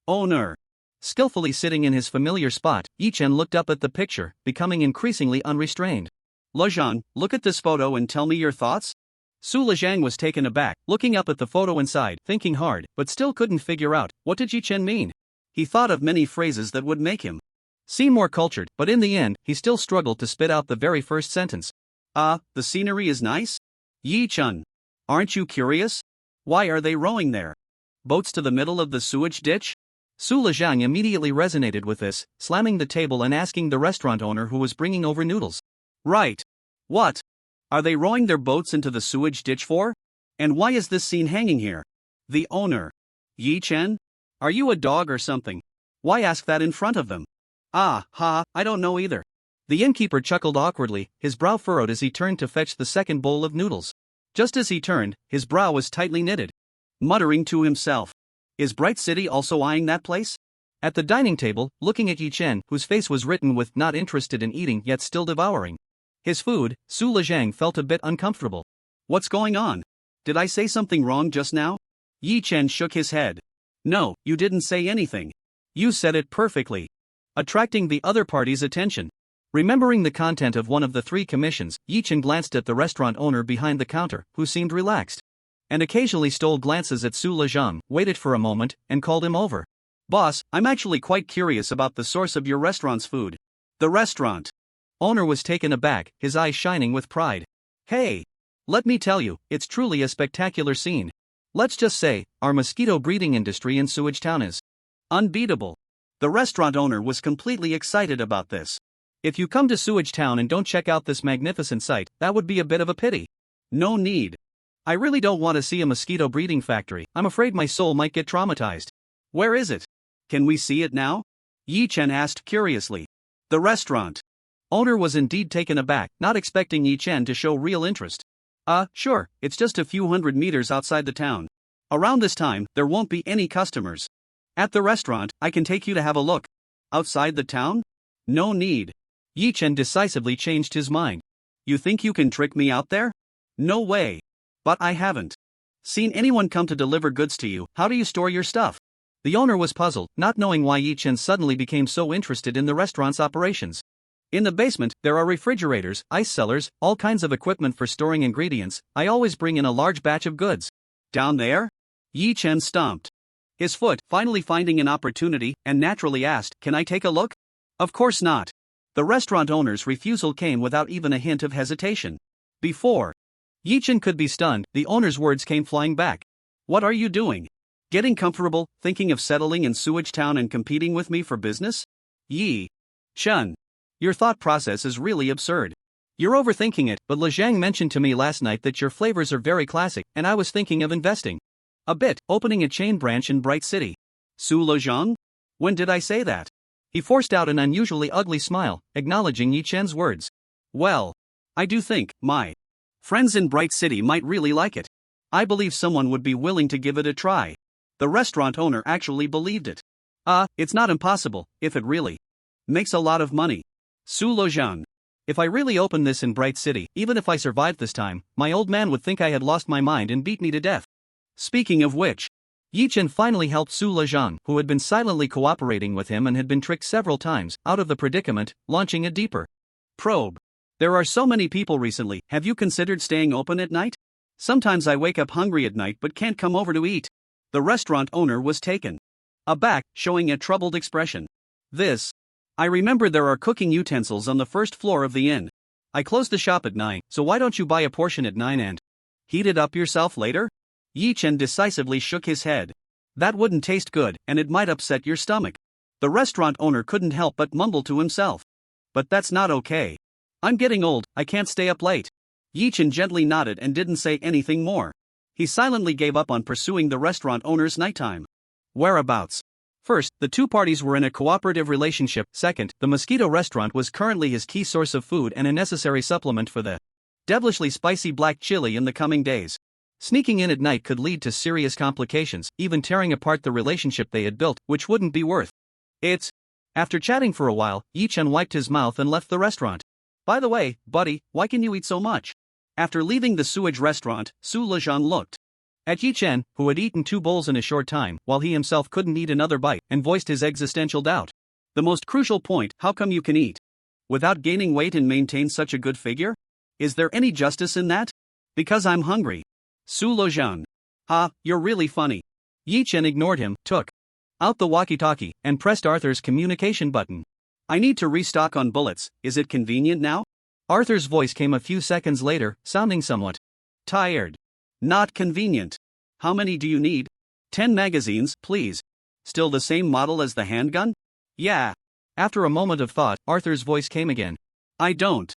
owner. Skillfully sitting in his familiar spot, Yi-chan looked up at the picture, becoming increasingly unrestrained. Lejang, look at this photo and tell me your thoughts? Su Lejang was taken aback, looking up at the photo inside, thinking hard, but still couldn't figure out, what did Yi-chan mean? He thought of many phrases that would make him seem more cultured, but in the end, he still struggled to spit out the very first sentence. The scenery is nice? Yi-chan. Aren't you curious? Why are they rowing there? Boats to the middle of the sewage ditch? Su Lejang immediately resonated with this, slamming the table and asking the restaurant owner who was bringing over noodles. Right. What? Are they rowing their boats into the sewage ditch for? And why is this scene hanging here? The owner. Yi-chan? Are you a dog or something? Why ask that in front of them? I don't know either. The innkeeper chuckled awkwardly, his brow furrowed as he turned to fetch the second bowl of noodles. Just as he turned, his brow was tightly knitted. Muttering to himself. Is Bright City also eyeing that place? At the dining table, looking at Yi-chan, whose face was written with not interested in eating yet still devouring his food, Su Lejang felt a bit uncomfortable. What's going on? Did I say something wrong just now? Yi-chan shook his head. No, you didn't say anything. You said it perfectly. Attracting the other party's attention. Remembering the content of one of the 3 commissions, Yi-chan glanced at the restaurant owner behind the counter, who seemed relaxed. And occasionally stole glances at Su Lejang, waited for a moment, and called him over. Boss, I'm actually quite curious about the source of your restaurant's food. The restaurant owner was taken aback, his eyes shining with pride. Hey! Let me tell you, it's truly a spectacular scene. Let's just say, our mosquito breeding industry in Sewage Town is unbeatable. The restaurant owner was completely excited about this. If you come to Sewage Town and don't check out this magnificent site, that would be a bit of a pity. No need. I really don't want to see a mosquito breeding factory. I'm afraid my soul might get traumatized. Where is it? Can we see it now? Yi-chan asked curiously. The restaurant owner was indeed taken aback, not expecting Yi-chan to show real interest. Sure, it's just a few 100 meters outside the town. Around this time, there won't be any customers. At the restaurant, I can take you to have a look. Outside the town? No need. Yi-chan decisively changed his mind. You think you can trick me out there? No way. But I haven't seen anyone come to deliver goods to you. How do you store your stuff? The owner was puzzled, not knowing why Yi-chan suddenly became so interested in the restaurant's operations. In the basement, there are refrigerators, ice cellars, all kinds of equipment for storing ingredients. I always bring in a large batch of goods. Down there? Yi Chen stomped his foot, finally finding an opportunity, and naturally asked, "Can I take a look?" Of course not. The restaurant owner's refusal came without even a hint of hesitation. Before Yi Chen could be stunned, the owner's words came flying back. "What are you doing? Getting comfortable, thinking of settling in Sewage Town and competing with me for business? Yi Chen, your thought process is really absurd. You're overthinking it, but Zhang mentioned to me last night that your flavors are very classic, and I was thinking of investing a bit, opening a chain branch in Bright City." Su Lezhang? When did I say that? He forced out an unusually ugly smile, acknowledging Yi Chen's words. "Well, I do think my friends in Bright City might really like it. I believe someone would be willing to give it a try." The restaurant owner actually believed it. It's not impossible, if it really makes a lot of money. Su Lezhang. If I really opened this in Bright City, even if I survived this time, my old man would think I had lost my mind and beat me to death. Speaking of which, Yi Chen finally helped Su Lezhang, who had been silently cooperating with him and had been tricked several times, out of the predicament, launching a deeper probe. "There are so many people recently, have you considered staying open at night? Sometimes I wake up hungry at night but can't come over to eat." The restaurant owner was taken aback, showing a troubled expression. I remember there are cooking utensils on the first floor of the inn. I close the shop at 9, so why don't you buy a portion at 9 and heat it up yourself later? Yi Chen decisively shook his head. "That wouldn't taste good, and it might upset your stomach." The restaurant owner couldn't help but mumble to himself. "But that's not okay. I'm getting old, I can't stay up late." Yi Chen gently nodded and didn't say anything more. He silently gave up on pursuing the restaurant owner's nighttime whereabouts. First, the two parties were in a cooperative relationship. Second, the Mosquito restaurant was currently his key source of food and a necessary supplement for the devilishly spicy black chili in the coming days. Sneaking in at night could lead to serious complications, even tearing apart the relationship they had built, which wouldn't be worth it. After chatting for a while, Yi Chen wiped his mouth and left the restaurant. "By the way, buddy, why can you eat so much?" After leaving the Sewage restaurant, Su Lezhang looked at Yi Chen, who had eaten 2 bowls in a short time, while he himself couldn't eat another bite, and voiced his existential doubt. "The most crucial point, how come you can eat without gaining weight and maintain such a good figure? Is there any justice in that?" "Because I'm hungry." Su Lezhang. You're really funny." Yi Chen ignored him, took out the walkie-talkie, and pressed Arthur's communication button. "I need to restock on bullets, is it convenient now?" Arthur's voice came a few seconds later, sounding somewhat tired. "Not convenient. How many do you need?" 10 magazines, please." "Still the same model as the handgun?" "Yeah." After a moment of thought, Arthur's voice came again. "I don't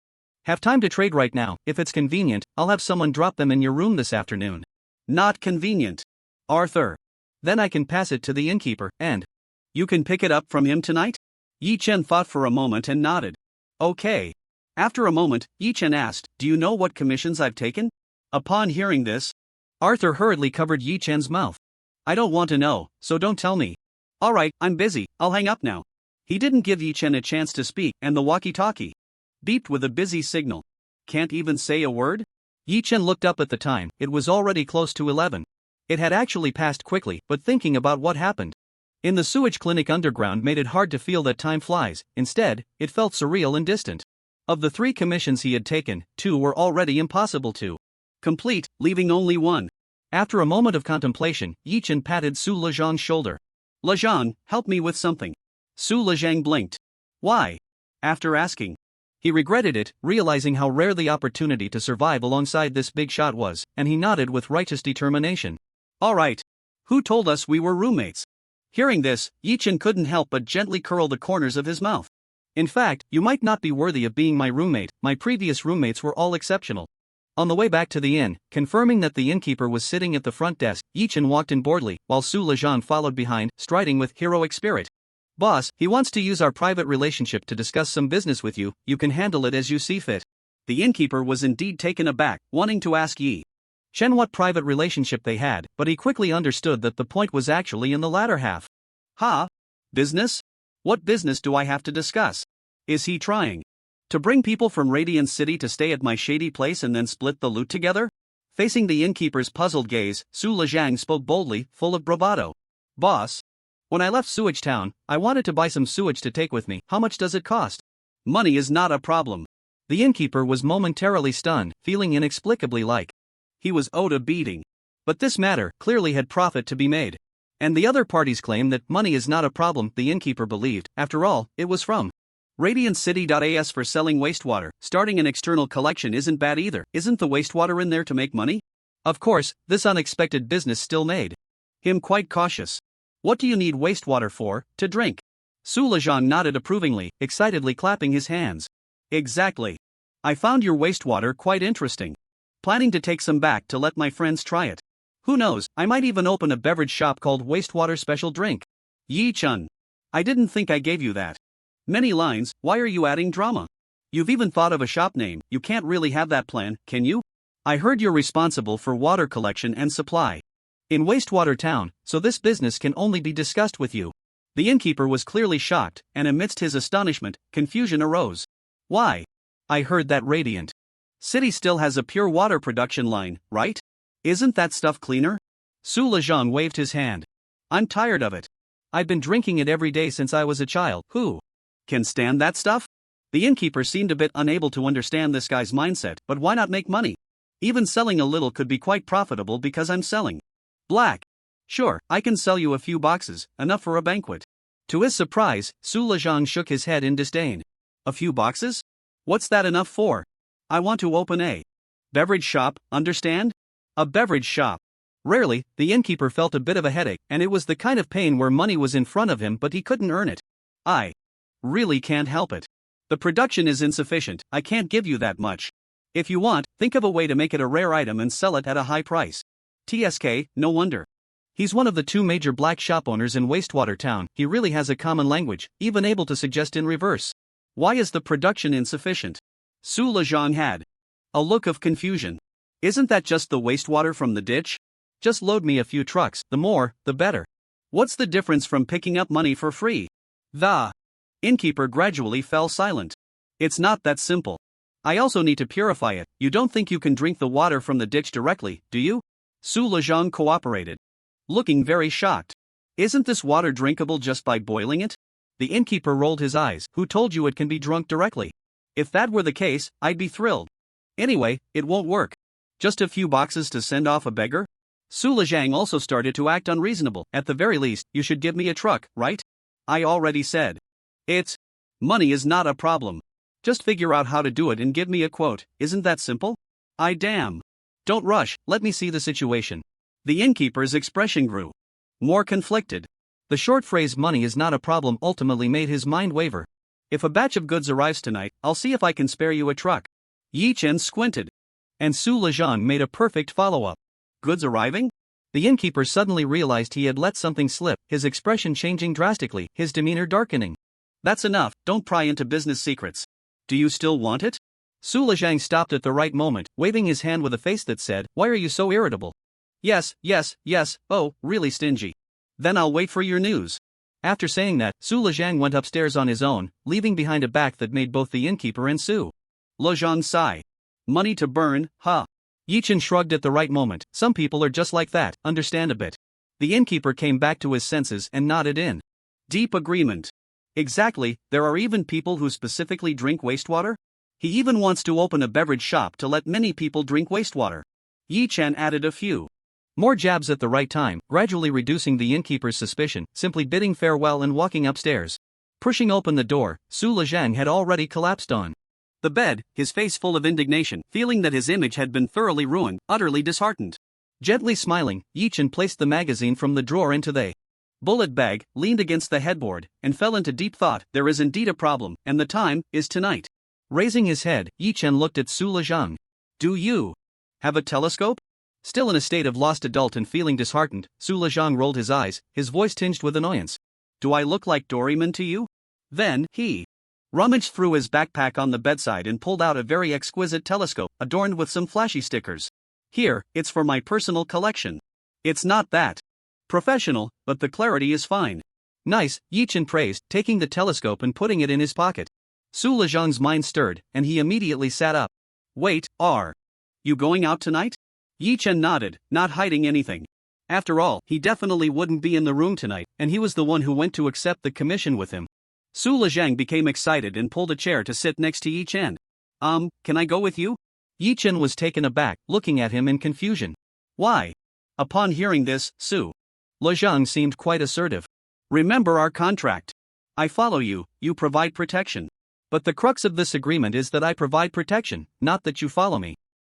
have time to trade right now. If it's convenient, I'll have someone drop them in your room this afternoon." "Not convenient." "Arthur. Then I can pass it to the innkeeper, and you can pick it up from him tonight?" Yi Chen thought for a moment and nodded. "Okay." After a moment, Yi Chen asked, "Do you know what commissions I've taken?" Upon hearing this, Arthur hurriedly covered Yi Chen's mouth. "I don't want to know, so don't tell me." "Alright, I'm busy, I'll hang up now." He didn't give Yi Chen a chance to speak, and the walkie-talkie beeped with a busy signal. "Can't even say a word?" Yi Chen looked up at the time, it was already close to 11. It had actually passed quickly, but thinking about what happened in the sewage clinic underground made it hard to feel that time flies. Instead, it felt surreal and distant. Of the 3 commissions he had taken, 2 were already impossible to complete, leaving only 1. After a moment of contemplation, Yi Chen patted Su Lezhang's shoulder. "Lezhang, help me with something." Su Lezhang blinked. "Why?" After asking, he regretted it, realizing how rare the opportunity to survive alongside this big shot was, and he nodded with righteous determination. "Alright. Who told us we were roommates?" Hearing this, Yi Chen couldn't help but gently curl the corners of his mouth. "In fact, you might not be worthy of being my roommate, my previous roommates were all exceptional." On the way back to the inn, confirming that the innkeeper was sitting at the front desk, Yi Chen walked in boldly, while Su Lezhang followed behind, striding with heroic spirit. "Boss, he wants to use our private relationship to discuss some business with you, you can handle it as you see fit." The innkeeper was indeed taken aback, wanting to ask Yi Chen what private relationship they had, but he quickly understood that the point was actually in the latter half. Business? What business do I have to discuss? Is he trying to bring people from Radiant City to stay at my shady place and then split the loot together? Facing the innkeeper's puzzled gaze, Su Lezhang spoke boldly, full of bravado. "Boss, when I left Sewage Town, I wanted to buy some sewage to take with me. How much does it cost?" "Money is not a problem." The innkeeper was momentarily stunned, feeling inexplicably like he was owed a beating. But this matter clearly had profit to be made. And the other parties claim that money is not a problem, the innkeeper believed. After all, it was from Radiant City.as for selling wastewater. Starting an external collection isn't bad either. Isn't the wastewater in there to make money? Of course, this unexpected business still made him quite cautious. What do you need wastewater for? To drink? Su Lejang nodded approvingly, excitedly clapping his hands. Exactly. I found your wastewater quite interesting. Planning to take some back to let my friends try it. Who knows, I might even open a beverage shop called Wastewater Special Drink. Yi-chun. I didn't think I gave you that many lines. Why are you adding drama? You've even thought of a shop name. You can't really have that plan, can you? I heard you're responsible for water collection and supply in Wastewater Town, so this business can only be discussed with you. The innkeeper was clearly shocked, and amidst his astonishment, confusion arose. Why? I heard that Radiant City still has a pure water production line, right? Isn't that stuff cleaner? Su Lejang waved his hand. I'm tired of it. I've been drinking it every day since I was a child. Who can stand that stuff? The innkeeper seemed a bit unable to understand this guy's mindset, but why not make money? Even selling a little could be quite profitable because I'm selling black. Sure, I can sell you a few boxes, enough for a banquet. To his surprise, Su Lejang shook his head in disdain. A few boxes? What's that enough for? I want to open a beverage shop, understand? A beverage shop. Rarely, the innkeeper felt a bit of a headache, and it was the kind of pain where money was in front of him but he couldn't earn it. I really can't help it. The production is insufficient, I can't give you that much. If you want, think of a way to make it a rare item and sell it at a high price. TSK, no wonder. He's one of the two major black shop owners in Wastewater Town. He really has a common language, even able to suggest in reverse. Why is the production insufficient? Su Lejang had a look of confusion. Isn't that just the wastewater from the ditch? Just load me a few trucks, the more, the better. What's the difference from picking up money for free? The innkeeper gradually fell silent. It's not that simple. I also need to purify it. You don't think you can drink the water from the ditch directly, do you? Su Lejang cooperated, looking very shocked. Isn't this water drinkable just by boiling it? The innkeeper rolled his eyes. Who told you it can be drunk directly? If that were the case, I'd be thrilled. Anyway, it won't work. Just a few boxes to send off a beggar? Su Lejang also started to act unreasonable. At the very least, you should give me a truck, right? I already said. Money is not a problem. Just figure out how to do it and give me a quote. Isn't that simple? Don't rush, let me see the situation. The innkeeper's expression grew more conflicted. The short phrase money is not a problem ultimately made his mind waver. If a batch of goods arrives tonight, I'll see if I can spare you a truck. Yi Chen squinted. And Su Lejang made a perfect follow-up. Goods arriving? The innkeeper suddenly realized he had let something slip, his expression changing drastically, his demeanor darkening. That's enough, don't pry into business secrets. Do you still want it? Su Lejang stopped at the right moment, waving his hand with a face that said, why are you so irritable? Yes, oh, really stingy. Then I'll wait for your news. After saying that, Su Lejang went upstairs on his own, leaving behind a back that made both the innkeeper and Su Lejang sigh. Money to burn, huh? Yi Chen shrugged at the right moment. Some people are just like that, understand a bit. The innkeeper came back to his senses and nodded in deep agreement. Exactly, there are even people who specifically drink wastewater? He even wants to open a beverage shop to let many people drink wastewater. Yi Chen added a few more jabs at the right time, gradually reducing the innkeeper's suspicion, simply bidding farewell and walking upstairs. Pushing open the door, Su Lejang had already collapsed on the bed, his face full of indignation, feeling that his image had been thoroughly ruined, utterly disheartened. Gently smiling, Yi Chen placed the magazine from the drawer into the bullet bag, leaned against the headboard, and fell into deep thought. There is indeed a problem, and the time is tonight. Raising his head, Yi Chen looked at Su Lejang. Do you have a telescope? Still in a state of lost adult and feeling disheartened, Su Lejang rolled his eyes, his voice tinged with annoyance. Do I look like Doraemon to you? Then, he rummaged through his backpack on the bedside and pulled out a very exquisite telescope, adorned with some flashy stickers. Here, it's for my personal collection. It's not that professional, but the clarity is fine. Nice, Yi Chen praised, taking the telescope and putting it in his pocket. Su Lejang's mind stirred, and he immediately sat up. Wait, are you going out tonight? Yi Chen nodded, not hiding anything. After all, he definitely wouldn't be in the room tonight, and he was the one who went to accept the commission with him. Su Lejang became excited and pulled a chair to sit next to Yi Chen. Can I go with you? Yi Chen was taken aback, looking at him in confusion. Why? Upon hearing this, Su Lezhang seemed quite assertive. remember our contract. I follow you, you provide protection. But the crux of this agreement is that I provide protection, not that you follow me.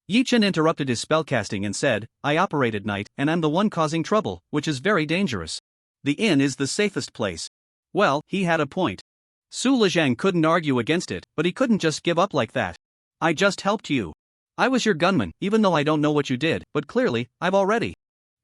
Yi Chen interrupted his spellcasting and said, I operate at night and I'm the one causing trouble, which is very dangerous. The inn is the safest place. Well, he had a point. Su Lezhang couldn't argue against it, but he couldn't just give up like that. I just helped you. I was your gunman, even though I don't know what you did, but clearly, I've already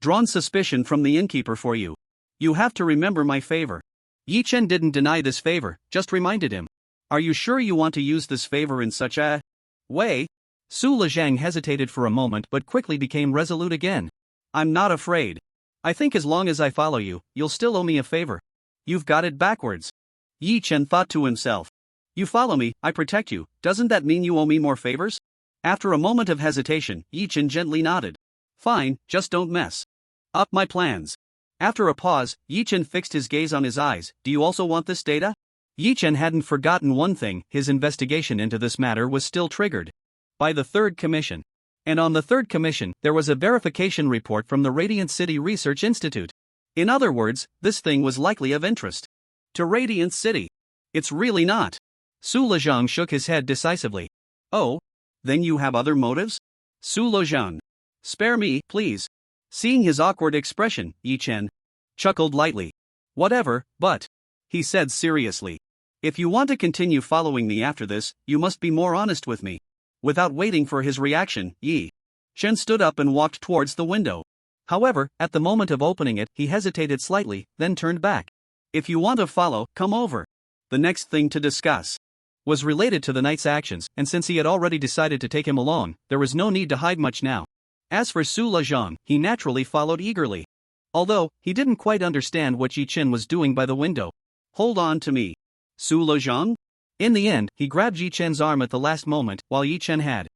drawn suspicion from the innkeeper for you. You have to remember my favor. Yi Chen didn't deny this favor, just reminded him. Are you sure you want to use this favor in such a way? Su Lezhang hesitated for a moment but quickly became resolute again. I'm not afraid. I think as long as I follow you, you'll still owe me a favor. You've got it backwards. Yi Chen thought to himself. You follow me, I protect you, doesn't that mean you owe me more favors? After a moment of hesitation, Yi Chen gently nodded. Fine, just don't mess up my plans. After a pause, Yi Chen fixed his gaze on his eyes. Do you also want this data? Yi Chen hadn't forgotten one thing, his investigation into this matter was still triggered by the Third Commission. And on the Third Commission, there was a verification report from the Radiant City Research Institute. In other words, this thing was likely of interest to Radiant City. It's really not. Su Lezhang shook his head decisively. Oh? Then you have other motives? Su Lezhang. Spare me, please. Seeing his awkward expression, Yi Chen chuckled lightly. Whatever, but, he said seriously. If you want to continue following me after this, you must be more honest with me. Without waiting for his reaction, Yi Chen stood up and walked towards the window. However, at the moment of opening it, he hesitated slightly, then turned back. If you want to follow, come over. The next thing to discuss was related to the knight's actions, and since he had already decided to take him along, there was no need to hide much now. As for Su Lezhang, he naturally followed eagerly. Although, he didn't quite understand what Yi Chen was doing by the window. Hold on to me. Su Lezhang? In the end, he grabbed Yi Chen's arm at the last moment, while Yi Chen had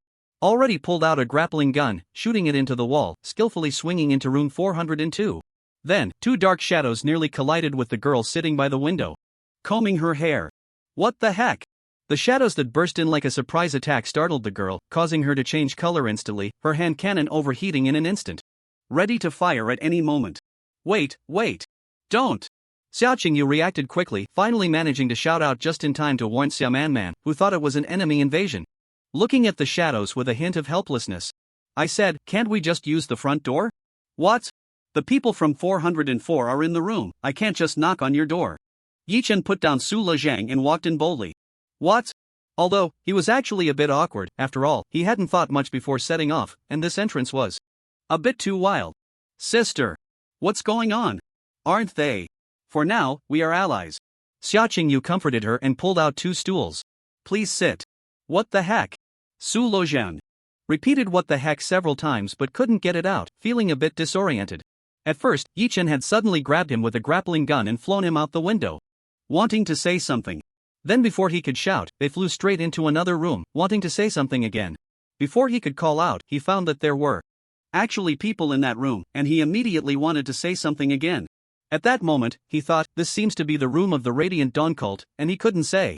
already pulled out a grappling gun, shooting it into the wall, skillfully swinging into room 402. Then, two dark shadows nearly collided with the girl sitting by the window, combing her hair. What the heck? The shadows that burst in like a surprise attack startled the girl, causing her to change color instantly, her hand cannon overheating in an instant, ready to fire at any moment. Wait, don't! Xiao Qingyu reacted quickly, finally managing to shout out just in time to warn Xia Manman, who thought it was an enemy invasion. Looking at the shadows with a hint of helplessness, I said, can't we just use the front door? What? The people from 404 are in the room, I can't just knock on your door. Yi Chen put down Su Lezhang and walked in boldly. What? Although, he was actually a bit awkward, after all, he hadn't thought much before setting off, and this entrance was a bit too wild. Sister! What's going on? Aren't they? For now, we are allies. Xia Qingyu comforted her and pulled out two stools. Please sit. What the heck? Su Lezhang repeated what the heck several times but couldn't get it out, feeling a bit disoriented. At first, Yi Chen had suddenly grabbed him with a grappling gun and flown him out the window, wanting to say something. Then before he could shout, they flew straight into another room, wanting to say something again. Before he could call out, he found that there were actually people in that room, and he immediately wanted to say something again. At that moment, he thought, this seems to be the room of the Radiant Dawn cult, and he couldn't say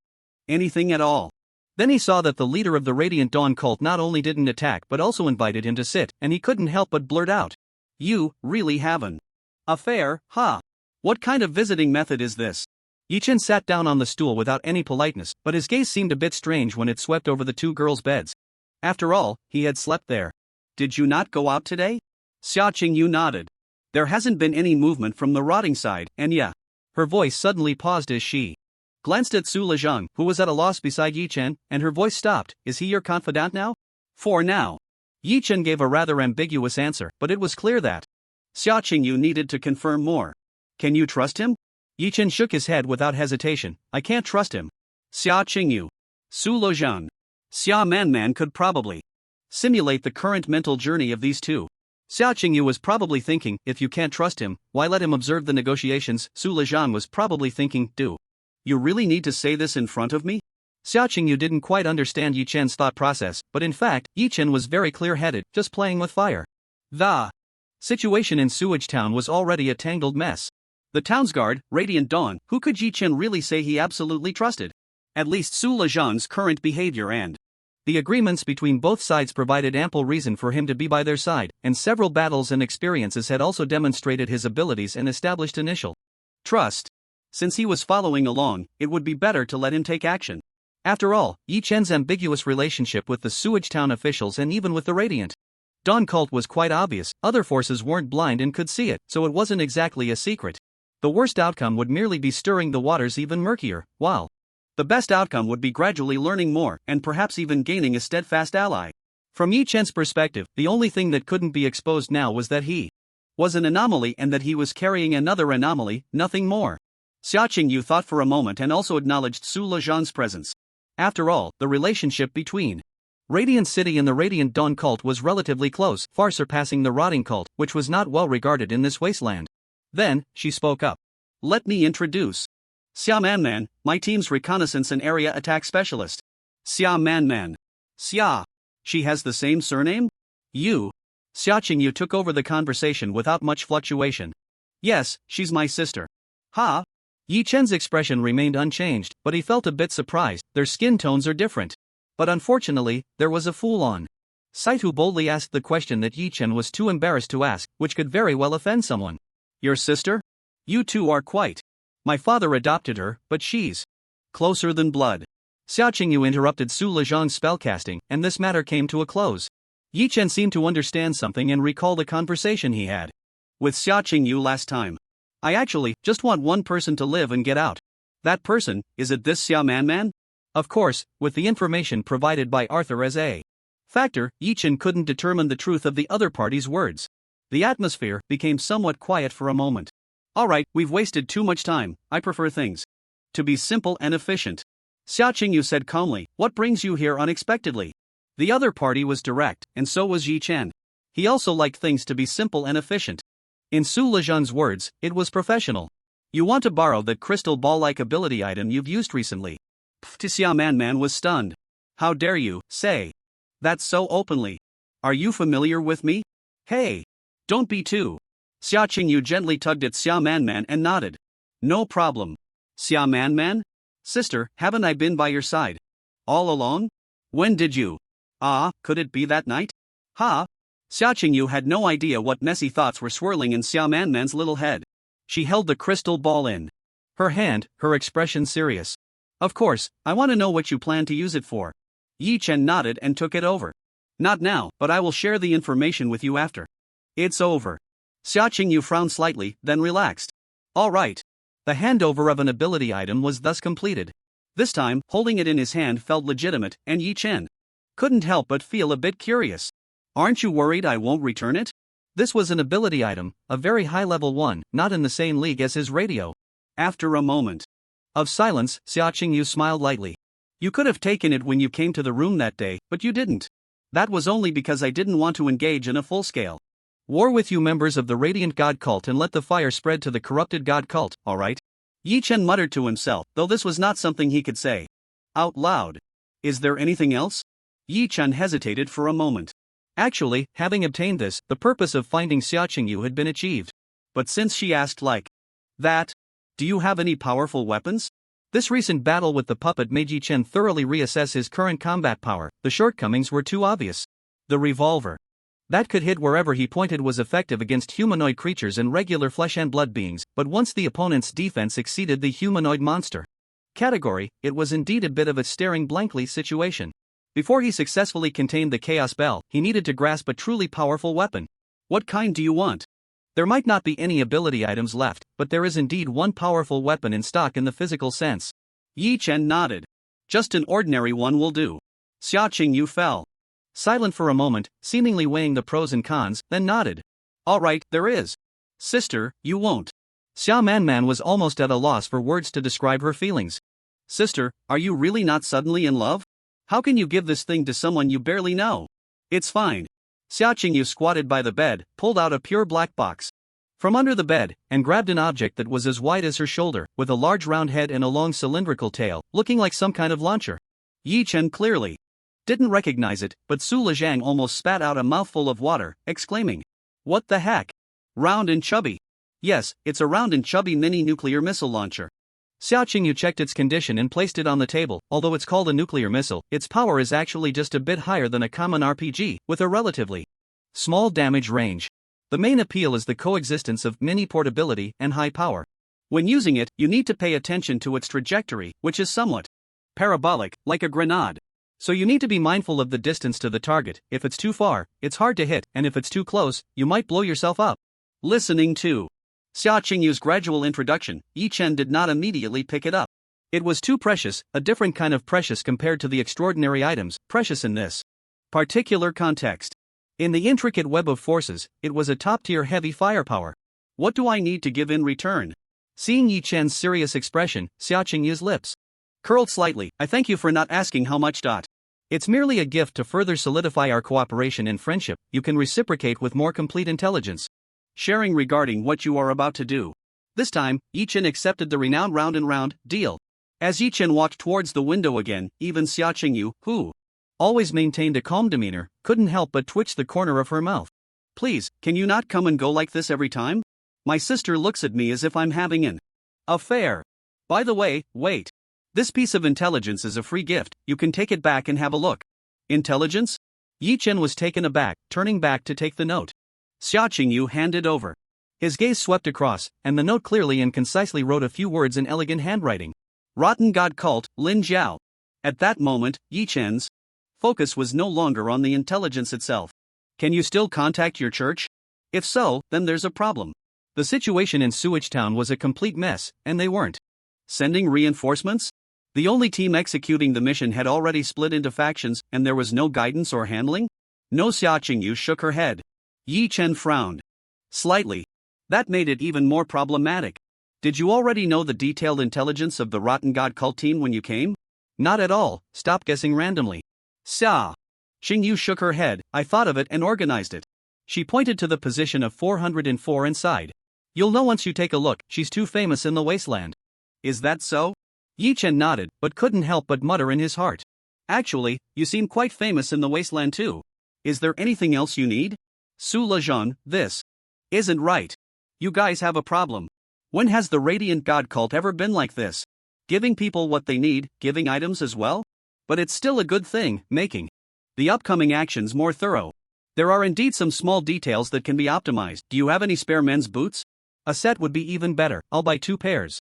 anything at all. Then he saw that the leader of the Radiant Dawn cult not only didn't attack but also invited him to sit, and he couldn't help but blurt out, you really have an affair, huh? What kind of visiting method is this? Yi Chen sat down on the stool without any politeness, but his gaze seemed a bit strange when it swept over the two girls' beds. After all, he had slept there. Did you not go out today? Xia Qingyu nodded. There hasn't been any movement from the rotting side, and yeah. Her voice suddenly paused as she glanced at Su Lezhang, who was at a loss beside Yi Chen, and her voice stopped. Is he your confidant now? For now. Yi Chen gave a rather ambiguous answer, but it was clear that Xia Qingyu needed to confirm more. Can you trust him? Yi Chen shook his head without hesitation. I can't trust him. Xia Qingyu. Su Lezhang. Xia Manman could probably simulate the current mental journey of these two. Xiao Qingyu was probably thinking, if you can't trust him, why let him observe the negotiations? Su Lezhang was probably thinking, do you really need to say this in front of me? Xiao Qingyu didn't quite understand Yi Chen's thought process, but in fact, Yi Chen was very clear-headed, just playing with fire. The situation in Sewage Town was already a tangled mess. The town's guard, Radiant Dawn, who could Yi Chen really say he absolutely trusted? At least Su Lezhang's current behavior and The agreements between both sides provided ample reason for him to be by their side, and several battles and experiences had also demonstrated his abilities and established initial trust. Since he was following along, it would be better to let him take action. After all, Yi Chen's ambiguous relationship with the Sewage town officials and even with the Radiant Dawn cult was quite obvious. Other forces weren't blind and could see it, so it wasn't exactly a secret. The worst outcome would merely be stirring the waters even murkier, while the best outcome would be gradually learning more and perhaps even gaining a steadfast ally. From Yi Chen's perspective, the only thing that couldn't be exposed now was that he was an anomaly and that he was carrying another anomaly, nothing more. Xia Qingyu thought for a moment and also acknowledged Su Lezhan's presence. After all, the relationship between Radiant City and the Radiant Dawn cult was relatively close, far surpassing the Rotting cult, which was not well regarded in this wasteland. Then, she spoke up. Let me introduce Xia Manman, my team's reconnaissance and area attack specialist. Xia Manman. Xia. She has the same surname? You. Xia Qingyu took over the conversation without much fluctuation. Yes, she's my sister. Ha? Yi Chen's expression remained unchanged, but he felt a bit surprised. Their skin tones are different. But unfortunately, there was a fool on site who boldly asked the question that Yi Chen was too embarrassed to ask, which could very well offend someone. Your sister? You two are quite. My father adopted her, but she's closer than blood. Xia Qingyu interrupted Su Lezhan's spellcasting, and this matter came to a close. Yi Chen seemed to understand something and recall the conversation he had with Xia Qingyu last time. I actually just want one person to live and get out. That person, is it this Xia Manman? Of course, with the information provided by Arthur as a factor, Yi Chen couldn't determine the truth of the other party's words. The atmosphere became somewhat quiet for a moment. Alright, we've wasted too much time. I prefer things to be simple and efficient. Xia Qingyu said calmly, what brings you here unexpectedly? The other party was direct, and so was Yi Chen. He also liked things to be simple and efficient. In Su Lezhan's words, it was professional. You want to borrow that crystal ball-like ability item you've used recently? Xia Manman was stunned. How dare you say that so openly? Are you familiar with me? Hey! Don't be too. Xia Qingyu gently tugged at Xia Manman and nodded. No problem. Xia Manman? Sister, haven't I been by your side all along? When did you? Could it be that night? Ha! Xia Qingyu had no idea what messy thoughts were swirling in Xia Manman's little head. She held the crystal ball in her hand, her expression serious. Of course, I want to know what you plan to use it for. Yi Chen nodded and took it over. Not now, but I will share the information with you after it's over. Xia Qingyu frowned slightly, then relaxed. All right. The handover of an ability item was thus completed. This time, holding it in his hand felt legitimate, and Yi Chen couldn't help but feel a bit curious. Aren't you worried I won't return it? This was an ability item, a very high-level one, not in the same league as his radio. After a moment of silence, Xia Qingyu smiled lightly. You could have taken it when you came to the room that day, but you didn't. That was only because I didn't want to engage in a full-scale war with you members of the Radiant God cult and let the fire spread to the corrupted God cult, alright? Yi Chen muttered to himself, though this was not something he could say out loud. Is there anything else? Yi Chen hesitated for a moment. Actually, having obtained this, the purpose of finding Xia Qingyu had been achieved. But since she asked like that, do you have any powerful weapons? This recent battle with the puppet made Yi Chen thoroughly reassess his current combat power. The shortcomings were too obvious. The revolver that could hit wherever he pointed was effective against humanoid creatures and regular flesh and blood beings, but once the opponent's defense exceeded the humanoid monster category, it was indeed a bit of a staring blankly situation. Before he successfully contained the Chaos Bell, he needed to grasp a truly powerful weapon. What kind do you want? There might not be any ability items left, but there is indeed one powerful weapon in stock in the physical sense. Yi Chen nodded. Just an ordinary one will do. Xia Qingyu fell silent for a moment, seemingly weighing the pros and cons, then nodded. Alright, there is. Sister, you won't. Xia Manman was almost at a loss for words to describe her feelings. Sister, are you really not suddenly in love? How can you give this thing to someone you barely know? It's fine. Xia Qingyu squatted by the bed, pulled out a pure black box from under the bed, and grabbed an object that was as wide as her shoulder, with a large round head and a long cylindrical tail, looking like some kind of launcher. Yi Chen clearly didn't recognize it, but Su Lezhang almost spat out a mouthful of water, exclaiming, "What the heck? Round and chubby." Yes, it's a round and chubby mini nuclear missile launcher. Xiao Qingyu checked its condition and placed it on the table. Although it's called a nuclear missile, its power is actually just a bit higher than a common RPG, with a relatively small damage range. The main appeal is the coexistence of mini portability and high power. When using it, you need to pay attention to its trajectory, which is somewhat parabolic, like a grenade. So you need to be mindful of the distance to the target. If it's too far, it's hard to hit, and if it's too close, you might blow yourself up. Listening to Xiao Qingyu's gradual introduction, Yi Chen did not immediately pick it up. It was too precious, a different kind of precious compared to the extraordinary items, precious in this particular context. In the intricate web of forces, it was a top-tier heavy firepower. What do I need to give in return? Seeing Yi Chen's serious expression, Xiao Qingyu's lips curled slightly. I thank you for not asking how much. It's merely a gift to further solidify our cooperation and friendship. You can reciprocate with more complete intelligence sharing regarding what you are about to do. This time, Yi Chen accepted the renowned round and round deal. As Yi Chen walked towards the window again, even Xiao Qingyu, who always maintained a calm demeanor, couldn't help but twitch the corner of her mouth. Please, can you not come and go like this every time? My sister looks at me as if I'm having an affair. By the way, wait. This piece of intelligence is a free gift, you can take it back and have a look. Intelligence? Yi Chen was taken aback, turning back to take the note. Xiao Qingyu handed over. His gaze swept across, and the note clearly and concisely wrote a few words in elegant handwriting. Rotten God Cult, Lin Jiao. At that moment, Yi Chen's focus was no longer on the intelligence itself. Can you still contact your church? If so, then there's a problem. The situation in Sewage Town was a complete mess, and they weren't sending reinforcements? The only team executing the mission had already split into factions, and there was no guidance or handling? No. Xiao Qingyu shook her head. Yi Chen frowned slightly. That made it even more problematic. Did you already know the detailed intelligence of the Rotten God Cult team when you came? Not at all, stop guessing randomly. Xiao Qingyu shook her head. I thought of it and organized it. She pointed to the position of 404 and sighed. You'll know once you take a look, she's too famous in the wasteland. Is that so? Yi Chen nodded, but couldn't help but mutter in his heart. Actually, you seem quite famous in the wasteland too. Is there anything else you need? Su Lejean, this isn't right. You guys have a problem. When has the Radiant God Cult ever been like this? Giving people what they need, giving items as well? But it's still a good thing, making the upcoming actions more thorough. There are indeed some small details that can be optimized. Do you have any spare men's boots? A set would be even better, I'll buy 2 pairs.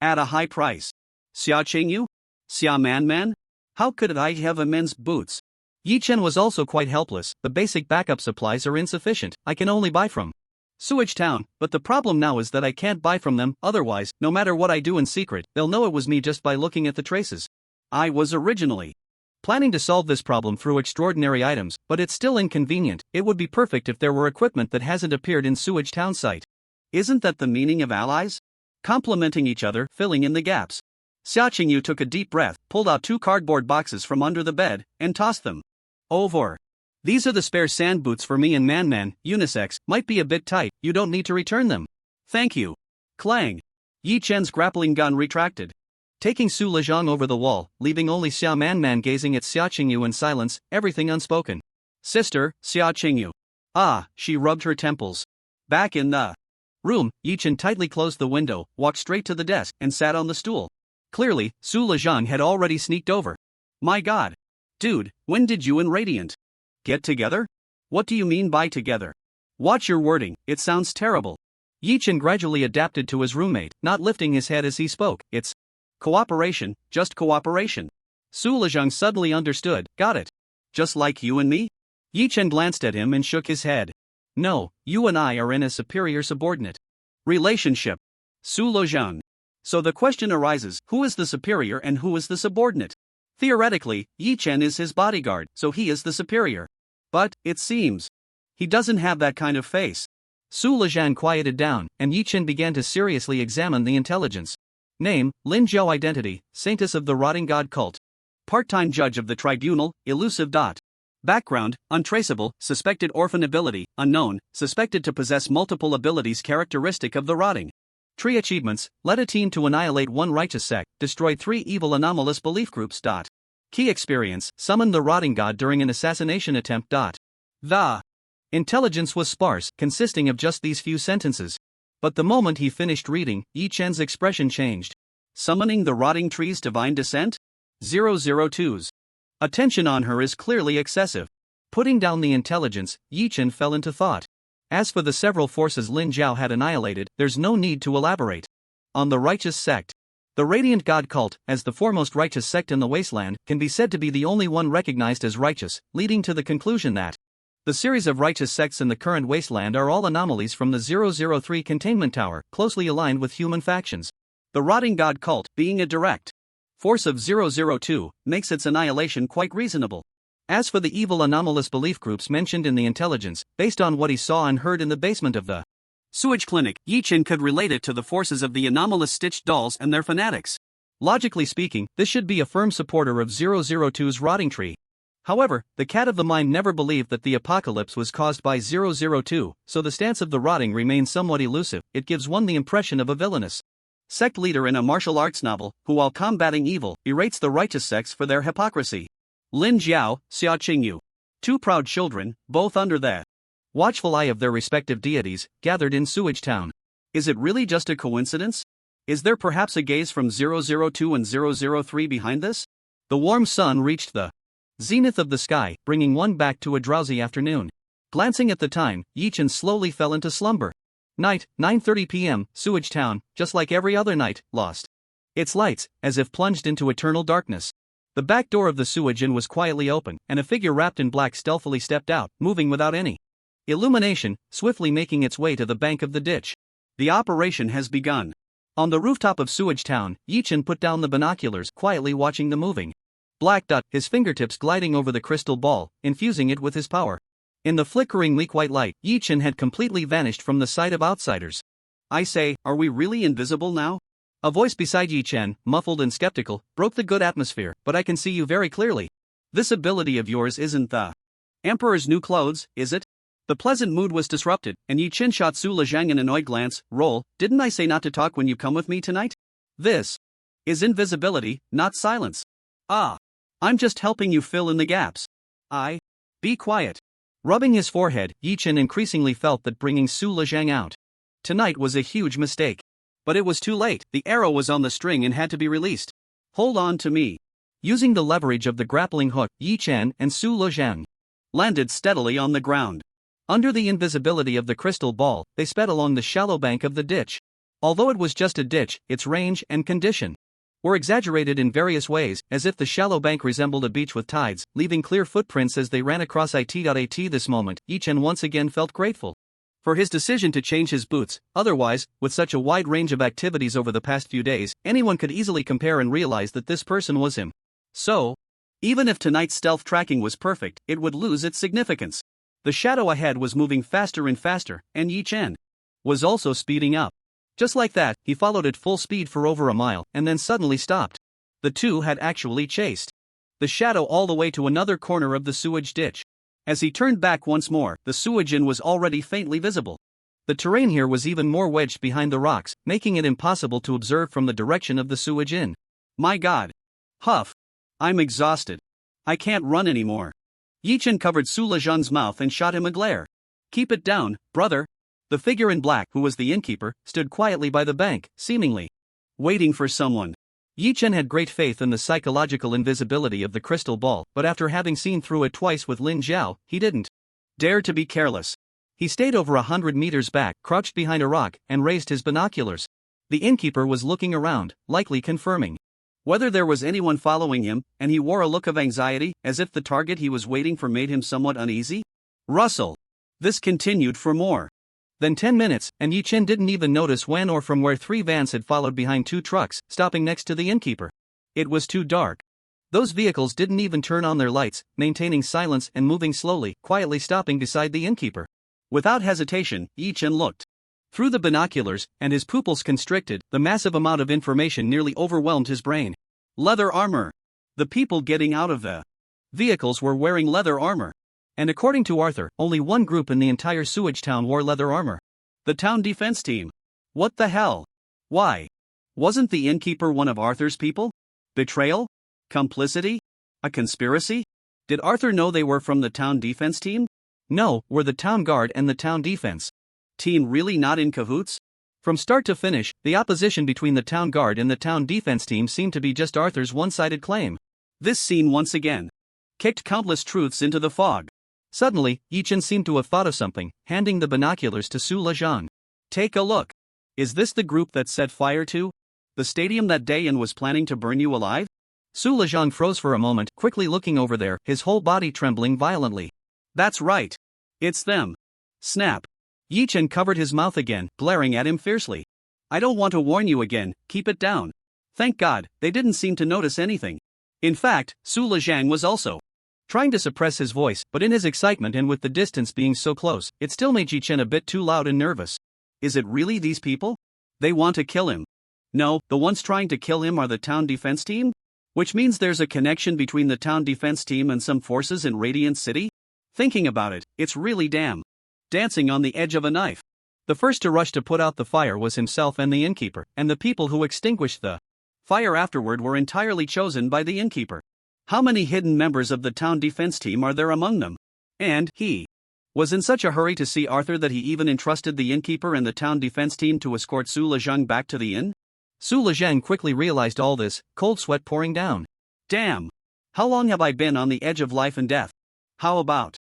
At a high price. Xiao Qingyu? Xia Man? How could I have a men's boots? Yi Chen was also quite helpless. The basic backup supplies are insufficient. I can only buy from Sewage Town, but the problem now is that I can't buy from them, otherwise, no matter what I do in secret, they'll know it was me just by looking at the traces. I was originally planning to solve this problem through extraordinary items, but it's still inconvenient. It would be perfect if there were equipment that hasn't appeared in Sewage Town site. Isn't that the meaning of allies? Complementing each other, filling in the gaps. Xiao Qingyu took a deep breath, pulled out 2 cardboard boxes from under the bed, and tossed them over. These are the spare sand boots for me and Man, unisex, might be a bit tight, you don't need to return them. Thank you. Clang. Yi Chen's grappling gun retracted, taking Su Lejong over the wall, leaving only Xiao Man gazing at Xiao Qingyu in silence, everything unspoken. Sister, Xiao Qingyu. Ah, she rubbed her temples. Back in the room, Yi Chen tightly closed the window, walked straight to the desk, and sat on the stool. Clearly, Su Lejong had already sneaked over. My god. Dude, when did you and Radiant get together? What do you mean by together? Watch your wording, it sounds terrible. Yi Chen gradually adapted to his roommate, not lifting his head as he spoke. It's cooperation, just cooperation. Su Lejong suddenly understood, got it. Just like you and me? Yi Chen glanced at him and shook his head. No, you and I are in a superior subordinate relationship. Su Lejong. So the question arises, who is the superior and who is the subordinate? Theoretically, Yi Chen is his bodyguard, so he is the superior. But, it seems, he doesn't have that kind of face. Su Lejong quieted down, and Yi Chen began to seriously examine the intelligence. Name, Lin Jiao. Identity, Saintess of the Rotting God Cult. Part-time judge of the tribunal, elusive. Background, untraceable, suspected orphan ability, unknown, suspected to possess multiple abilities characteristic of the rotting tree. Achievements, led a team to annihilate 1 righteous sect, destroy 3 evil anomalous belief groups. Key experience, summoned the rotting god during an assassination attempt. The intelligence was sparse, consisting of just these few sentences. But the moment he finished reading, Yi Chen's expression changed. Summoning the rotting tree's divine descent? 002's attention on her is clearly excessive. Putting down the intelligence, Yichen fell into thought. As for the several forces Lin Zhao had annihilated, there's no need to elaborate. On the righteous sect. The Radiant God cult, as the foremost righteous sect in the wasteland, can be said to be the only one recognized as righteous, leading to the conclusion that the series of righteous sects in the current wasteland are all anomalies from the 003 Containment Tower, closely aligned with human factions. The Rotting God cult, being a direct force of 002, makes its annihilation quite reasonable. As for the evil anomalous belief groups mentioned in the intelligence, based on what he saw and heard in the basement of the Sewage Clinic, Yichen could relate it to the forces of the anomalous stitched dolls and their fanatics. Logically speaking, this should be a firm supporter of 002's rotting tree. However, the cat of the mind never believed that the apocalypse was caused by 002, so the stance of the rotting remains somewhat elusive. It gives one the impression of a villainous sect leader in a martial arts novel, who while combating evil, berates the righteous sects for their hypocrisy. Lin Zhao, Xia Qingyu. Two proud children, both under the watchful eye of their respective deities, gathered in Sewage Town. Is it really just a coincidence? Is there perhaps a gaze from 002 and 003 behind this? The warm sun reached the zenith of the sky, bringing one back to a drowsy afternoon. Glancing at the time, Yichen slowly fell into slumber. Night, 9:30 p.m., Sewage Town, just like every other night, lost its lights, as if plunged into eternal darkness. The back door of the sewage inn was quietly open, and a figure wrapped in black stealthily stepped out, moving without any illumination, swiftly making its way to the bank of the ditch. The operation has begun. On the rooftop of Sewage Town, Yichen put down the binoculars, quietly watching the moving black dot, his fingertips gliding over the crystal ball, infusing it with his power. In the flickering weak white light, Yichen had completely vanished from the sight of outsiders. I say, are we really invisible now? A voice beside Yichen, muffled and skeptical, broke the good atmosphere. But I can see you very clearly. This ability of yours isn't the Emperor's new clothes, is it? The pleasant mood was disrupted, and Yichen shot Su Lezhang an annoyed glance. Roll, didn't I say not to talk when you come with me tonight? This is invisibility, not silence. Ah. I'm just helping you fill in the gaps. Be quiet. Rubbing his forehead, Yichen increasingly felt that bringing Su Lezhang out tonight was a huge mistake. But it was too late. The arrow was on the string and had to be released. Hold on to me. Using the leverage of the grappling hook, Yichen and Su Lezhang landed steadily on the ground. Under the invisibility of the crystal ball, they sped along the shallow bank of the ditch. Although it was just a ditch, its range and condition were exaggerated in various ways, as if the shallow bank resembled a beach with tides, leaving clear footprints as they ran across it. This moment, Yichen once again felt grateful for his decision to change his boots. Otherwise, with such a wide range of activities over the past few days, anyone could easily compare and realize that this person was him. So, even if tonight's stealth tracking was perfect, it would lose its significance. The shadow ahead was moving faster and faster, and Yichen was also speeding up. Just like that, he followed at full speed for over a mile, and then suddenly stopped. The two had actually chased the shadow all the way to another corner of the sewage ditch. As he turned back once more, the sewage inn was already faintly visible. The terrain here was even more wedged behind the rocks, making it impossible to observe from the direction of the sewage inn. My God. Huff. I'm exhausted. I can't run anymore. Yichen covered Su Lezhang's mouth and shot him a glare. Keep it down, brother. The figure in black, who was the innkeeper, stood quietly by the bank, seemingly waiting for someone. Yichen had great faith in the psychological invisibility of the crystal ball, but after having seen through it twice with Lin Zhao, he didn't dare to be careless. He stayed over 100 meters back, crouched behind a rock, and raised his binoculars. The innkeeper was looking around, likely confirming whether there was anyone following him, and he wore a look of anxiety, as if the target he was waiting for made him somewhat uneasy. Rustle. This continued for more than 10 minutes, and Yichen didn't even notice when or from where 3 vans had followed behind 2 trucks, stopping next to the innkeeper. It was too dark. Those vehicles didn't even turn on their lights, maintaining silence and moving slowly, quietly stopping beside the innkeeper. Without hesitation, Yichen looked through the binoculars, and his pupils constricted. The massive amount of information nearly overwhelmed his brain. Leather armor. The people getting out of the vehicles were wearing leather armor. And according to Arthur, only one group in the entire sewage town wore leather armor. The town defense team. What the hell? Why? Wasn't the innkeeper one of Arthur's people? Betrayal? Complicity? A conspiracy? Did Arthur know they were from the town defense team? No, we're the town guard and the town defense team really not in cahoots? From start to finish, the opposition between the town guard and the town defense team seemed to be just Arthur's one-sided claim. This scene once again kicked countless truths into the fog. Suddenly, Yi-chan seemed to have thought of something, handing the binoculars to Su Lejang. Take a look. Is this the group that set fire to the stadium that day and was planning to burn you alive? Su Lejang froze for a moment, quickly looking over there, his whole body trembling violently. That's right. It's them. Snap. Yi-chan covered his mouth again, glaring at him fiercely. I don't want to warn you again, keep it down. Thank God, they didn't seem to notice anything. In fact, Su Lejang was also trying to suppress his voice, but in his excitement and with the distance being so close, it still made Yi-chan a bit too loud and nervous. Is it really these people? They want to kill him. No, the ones trying to kill him are the town defense team? Which means there's a connection between the town defense team and some forces in Radiant City? Thinking about it, it's really dancing on the edge of a knife. The first to rush to put out the fire was himself and the innkeeper, and the people who extinguished the fire afterward were entirely chosen by the innkeeper. How many hidden members of the town defense team are there among them? And he was in such a hurry to see Arthur that he even entrusted the innkeeper and the town defense team to escort Su Lejang back to the inn? Su Lejang quickly realized all this, cold sweat pouring down. Damn! How long have I been on the edge of life and death? How about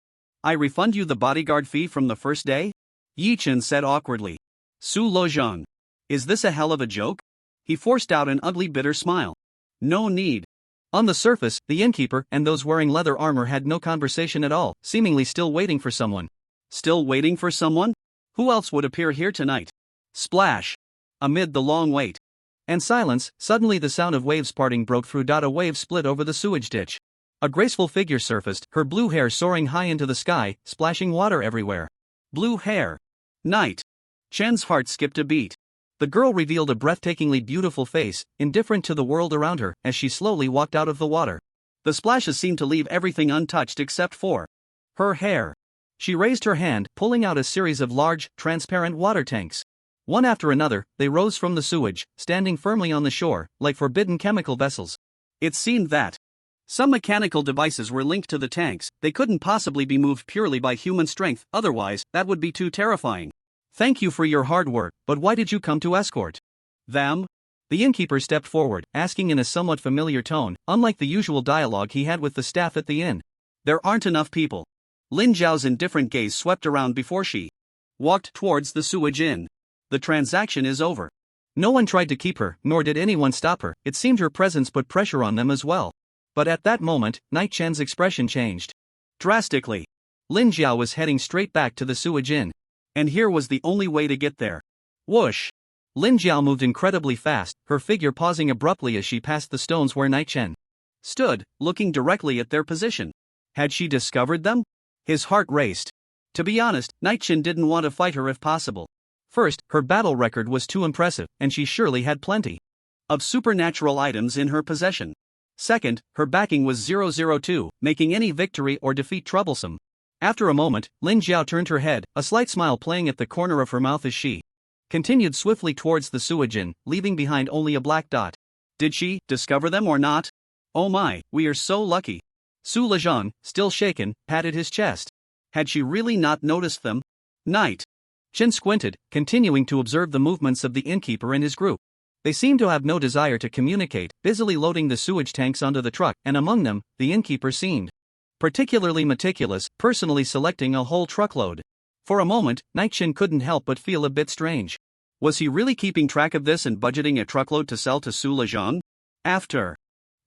I refund you the bodyguard fee from the first day? Yi-chan said awkwardly. Su Lejang. Is this a hell of a joke? He forced out an ugly bitter smile. No need. On the surface, the innkeeper and those wearing leather armor had no conversation at all, seemingly still waiting for someone. Still waiting for someone? Who else would appear here tonight? Splash! Amid the long wait and silence, suddenly the sound of waves parting broke through. A wave split over the sewage ditch. A graceful figure surfaced, her blue hair soaring high into the sky, splashing water everywhere. Blue hair. Night. Chen's heart skipped a beat. The girl revealed a breathtakingly beautiful face, indifferent to the world around her, as she slowly walked out of the water. The splashes seemed to leave everything untouched except for her hair. She raised her hand, pulling out a series of large, transparent water tanks. One after another, they rose from the sewage, standing firmly on the shore, like forbidden chemical vessels. It seemed that some mechanical devices were linked to the tanks. They couldn't possibly be moved purely by human strength, otherwise, that would be too terrifying. Thank you for your hard work, but why did you come to escort them? The innkeeper stepped forward, asking in a somewhat familiar tone, unlike the usual dialogue he had with the staff at the inn. There aren't enough people. Lin Zhao's indifferent gaze swept around before she walked towards the sewage inn. The transaction is over. No one tried to keep her, nor did anyone stop her. It seemed her presence put pressure on them as well. But at that moment, Night Chen's expression changed drastically. Lin Zhao was heading straight back to the sewage inn. And here was the only way to get there. Whoosh! Lin Zhao moved incredibly fast, her figure pausing abruptly as she passed the stones where Night Chen stood, looking directly at their position. Had she discovered them? His heart raced. To be honest, Night Chen didn't want to fight her if possible. First, her battle record was too impressive, and she surely had plenty of supernatural items in her possession. Second, her backing was 002, making any victory or defeat troublesome. After a moment, Lin Zhao turned her head, a slight smile playing at the corner of her mouth as she continued swiftly towards the sewage inn, leaving behind only a black dot. Did she discover them or not? Oh my, we are so lucky. Su Lejang, still shaken, patted his chest. Had she really not noticed them? Night Chen squinted, continuing to observe the movements of the innkeeper and his group. They seemed to have no desire to communicate, busily loading the sewage tanks onto the truck, and among them, the innkeeper seemed particularly meticulous, personally selecting a whole truckload. For a moment, Night Chen couldn't help but feel a bit strange. Was he really keeping track of this and budgeting a truckload to sell to Su Lejang? After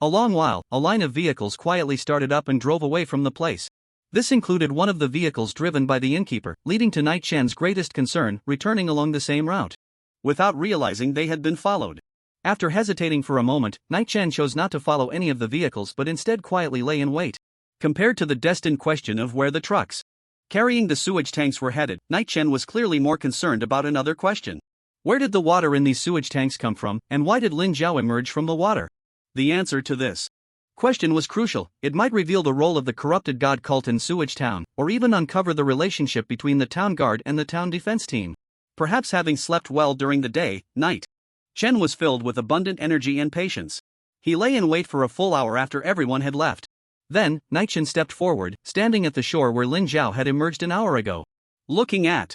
a long while, a line of vehicles quietly started up and drove away from the place. This included one of the vehicles driven by the innkeeper, leading to Night Chen's greatest concern, returning along the same route. Without realizing they had been followed. After hesitating for a moment, Night Chen chose not to follow any of the vehicles but instead quietly lay in wait. Compared to the destined question of where the trucks carrying the sewage tanks were headed, Night Chen was clearly more concerned about another question. Where did the water in these sewage tanks come from, and why did Lin Zhao emerge from the water? The answer to this question was crucial. It might reveal the role of the corrupted god cult in Sewage Town, or even uncover the relationship between the town guard and the town defense team. Perhaps having slept well during the day, Night Chen was filled with abundant energy and patience. He lay in wait for a full hour after everyone had left. Then, Night Chen stepped forward, standing at the shore where Lin Zhao had emerged an hour ago. Looking at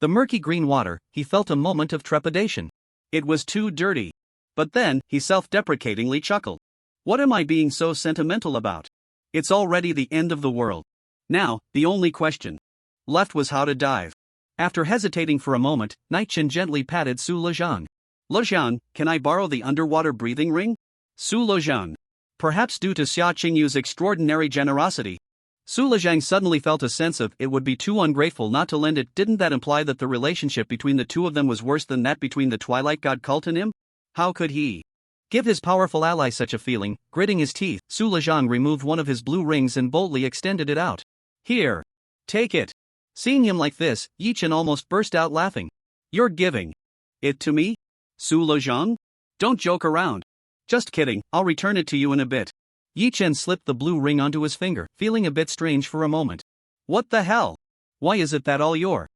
The murky green water, he felt a moment of trepidation. It was too dirty. But then, he self-deprecatingly chuckled. What am I being so sentimental about? It's already the end of the world. Now, the only question left was how to dive. After hesitating for a moment, Night-chan gently patted Su Lezhan. Lezhan, can I borrow the underwater breathing ring? Su Lezhan. Perhaps due to Xia Qingyu's extraordinary generosity, Su Lezhan suddenly felt a sense of it would be too ungrateful not to lend it. Didn't that imply that the relationship between the two of them was worse than that between the Twilight God cult and him? How could he give his powerful ally such a feeling? Gritting his teeth, Su Lezhan removed one of his blue rings and boldly extended it out. Here. Take it. Seeing him like this, Yi-chan almost burst out laughing. You're giving it to me? Su Lezhan? Don't joke around. Just kidding, I'll return it to you in a bit. Yi-chan slipped the blue ring onto his finger, feeling a bit strange for a moment. What the hell? Why is it that all your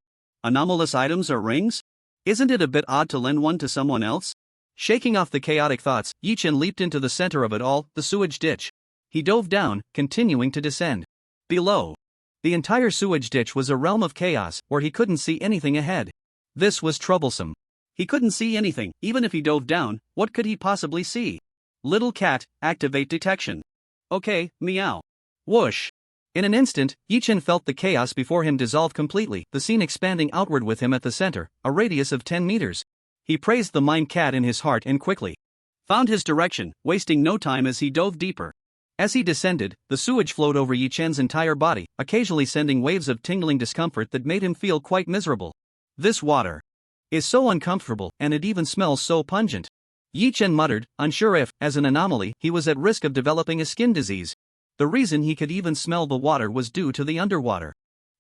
anomalous items are rings? Isn't it a bit odd to lend one to someone else? Shaking off the chaotic thoughts, Yi-chan leaped into the center of it all, the sewage ditch. He dove down, continuing to descend. Below, the entire sewage ditch was a realm of chaos, where he couldn't see anything ahead. This was troublesome. He couldn't see anything, even if he dove down. What could he possibly see? Little cat, activate detection. Okay, meow. Whoosh. In an instant, Yi-chan felt the chaos before him dissolve completely, the scene expanding outward with him at the center, a radius of 10 meters. He praised the mind cat in his heart and quickly found his direction, wasting no time as he dove deeper. As he descended, the sewage flowed over Yi-chan's entire body, occasionally sending waves of tingling discomfort that made him feel quite miserable. This water is so uncomfortable, and it even smells so pungent. Yi-chan muttered, unsure if, as an anomaly, he was at risk of developing a skin disease. The reason he could even smell the water was due to the underwater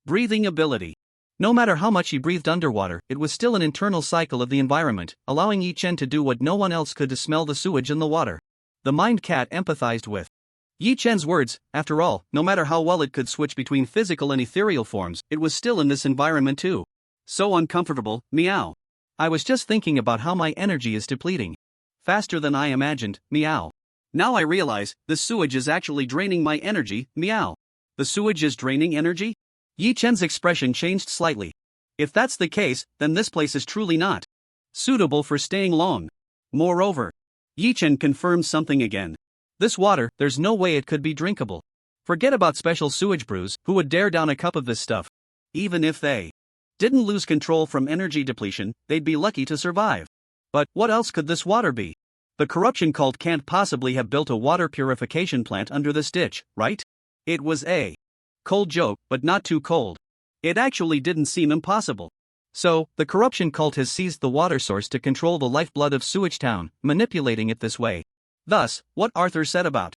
breathing ability. No matter how much he breathed underwater, it was still an internal cycle of the environment, allowing Yi-chan to do what no one else could: to smell the sewage in the water. The mind cat empathized with Yi-chan's words. After all, no matter how well it could switch between physical and ethereal forms, it was still in this environment too. So uncomfortable, meow. I was just thinking about how my energy is depleting. Faster than I imagined, meow. Now I realize, the sewage is actually draining my energy, meow. The sewage is draining energy? Yi-chan's expression changed slightly. If that's the case, then this place is truly not suitable for staying long. Moreover, Yi-chan confirmed something again. This water, there's no way it could be drinkable. Forget about special sewage brews, who would dare down a cup of this stuff? Even if they didn't lose control from energy depletion, they'd be lucky to survive. But what else could this water be? The corruption cult can't possibly have built a water purification plant under this ditch, right? It was a cold joke, but not too cold. It actually didn't seem impossible. So, the corruption cult has seized the water source to control the lifeblood of Sewage Town, manipulating it this way. Thus, what Arthur said about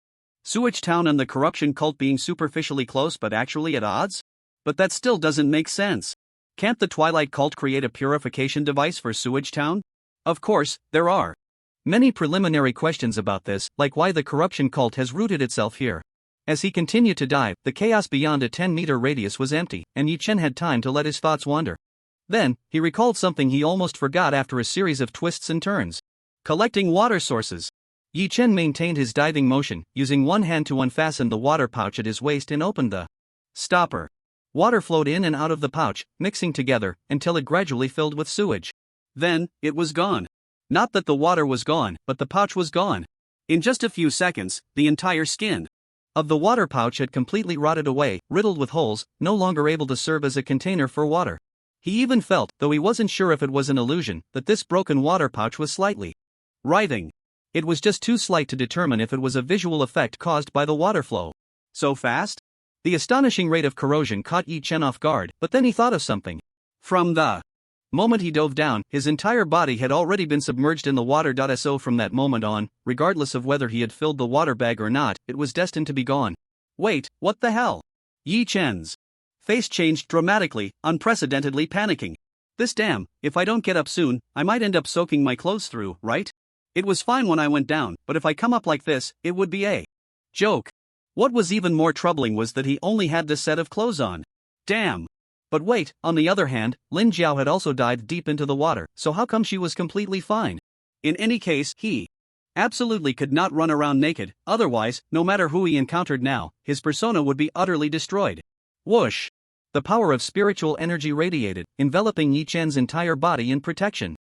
Sewage Town and the corruption cult being superficially close but actually at odds? But that still doesn't make sense. Can't the Twilight cult create a purification device for Sewage Town? Of course, there are many preliminary questions about this, like why the corruption cult has rooted itself here. As he continued to dive, the chaos beyond a 10-meter radius was empty, and Yi-chan had time to let his thoughts wander. Then, he recalled something he almost forgot after a series of twists and turns. Collecting water sources. Yi-chan maintained his diving motion, using one hand to unfasten the water pouch at his waist and opened the stopper. Water flowed in and out of the pouch, mixing together, until it gradually filled with sewage. Then, it was gone. Not that the water was gone, but the pouch was gone. In just a few seconds, the entire skin of the water pouch had completely rotted away, riddled with holes, no longer able to serve as a container for water. He even felt, though he wasn't sure if it was an illusion, that this broken water pouch was slightly writhing. It was just too slight to determine if it was a visual effect caused by the water flow. So fast? The astonishing rate of corrosion caught Yi-chan off guard, but then he thought of something. From the moment he dove down, his entire body had already been submerged in the water. So from that moment on, regardless of whether he had filled the water bag or not, it was destined to be gone. Wait, what the hell? Yi-chan's face changed dramatically, unprecedentedly panicking. This damn, if I don't get up soon, I might end up soaking my clothes through, right? It was fine when I went down, but if I come up like this, it would be a joke. What was even more troubling was that he only had this set of clothes on. Damn. But wait, on the other hand, Lin Jiao had also dived deep into the water, so how come she was completely fine? In any case, he absolutely could not run around naked, otherwise, no matter who he encountered now, his persona would be utterly destroyed. Whoosh. The power of spiritual energy radiated, enveloping Yi Chen's entire body in protection.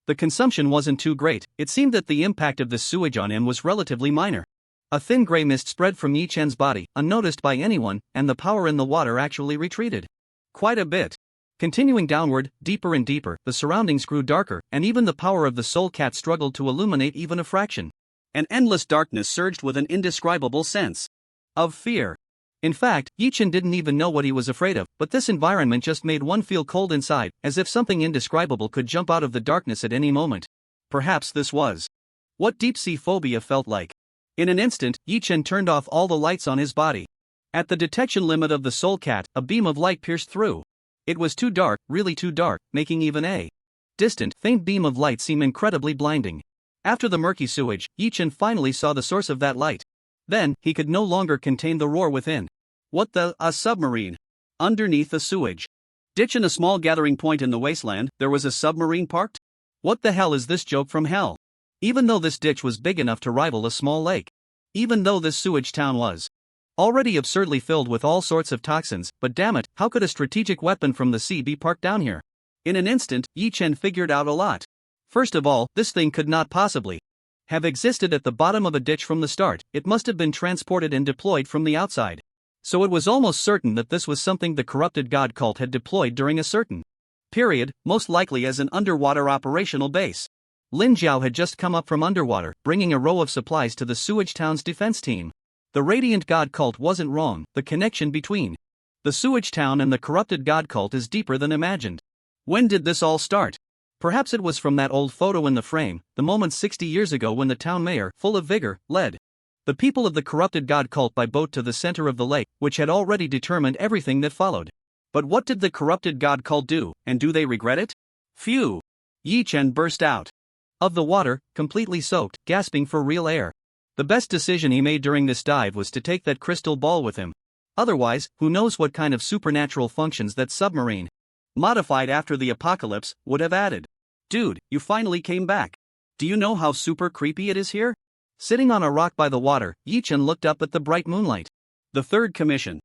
The consumption wasn't too great. It seemed that the impact of this sewage on him was relatively minor. A thin gray mist spread from Yi Chen's body, unnoticed by anyone, and the power in the water actually retreated. Quite a bit. Continuing downward, deeper and deeper, the surroundings grew darker, and even the power of the soul cat struggled to illuminate even a fraction. An endless darkness surged with an indescribable sense of fear. In fact, Yi Chen didn't even know what he was afraid of, but this environment just made one feel cold inside, as if something indescribable could jump out of the darkness at any moment. Perhaps this was what deep-sea phobia felt like. In an instant, Yi Chen turned off all the lights on his body. At the detection limit of the soul cat, a beam of light pierced through. It was too dark, really too dark, making even a distant, faint beam of light seem incredibly blinding. After the murky sewage, Yi Chen finally saw the source of that light. Then, he could no longer contain the roar within. What the? A submarine. Underneath a sewage ditch in a small gathering point in the wasteland, there was a submarine parked? What the hell is this joke from hell? Even though this ditch was big enough to rival a small lake. Even though this sewage town was already absurdly filled with all sorts of toxins, but damn it, how could a strategic weapon from the sea be parked down here? In an instant, Yi Chen figured out a lot. First of all, this thing could not possibly have existed at the bottom of a ditch from the start. It must have been transported and deployed from the outside. So it was almost certain that this was something the corrupted god cult had deployed during a certain period, most likely as an underwater operational base. Lin Jiao had just come up from underwater, bringing a row of supplies to the sewage town's defense team. The radiant god cult wasn't wrong. The connection between the sewage town and the corrupted god cult is deeper than imagined. When did this all start? Perhaps it was from that old photo in the frame, the moment 60 years ago when the town mayor, full of vigor, led the people of the corrupted god cult by boat to the center of the lake, which had already determined everything that followed. But what did the corrupted god cult do, and do they regret it? Phew! Yi Chen burst out of the water, completely soaked, gasping for real air. The best decision he made during this dive was to take that crystal ball with him. Otherwise, who knows what kind of supernatural functions that submarine, modified after the apocalypse, would have added. Dude, you finally came back. Do you know how super creepy it is here? Sitting on a rock by the water, Yi Chen looked up at the bright moonlight. The third commission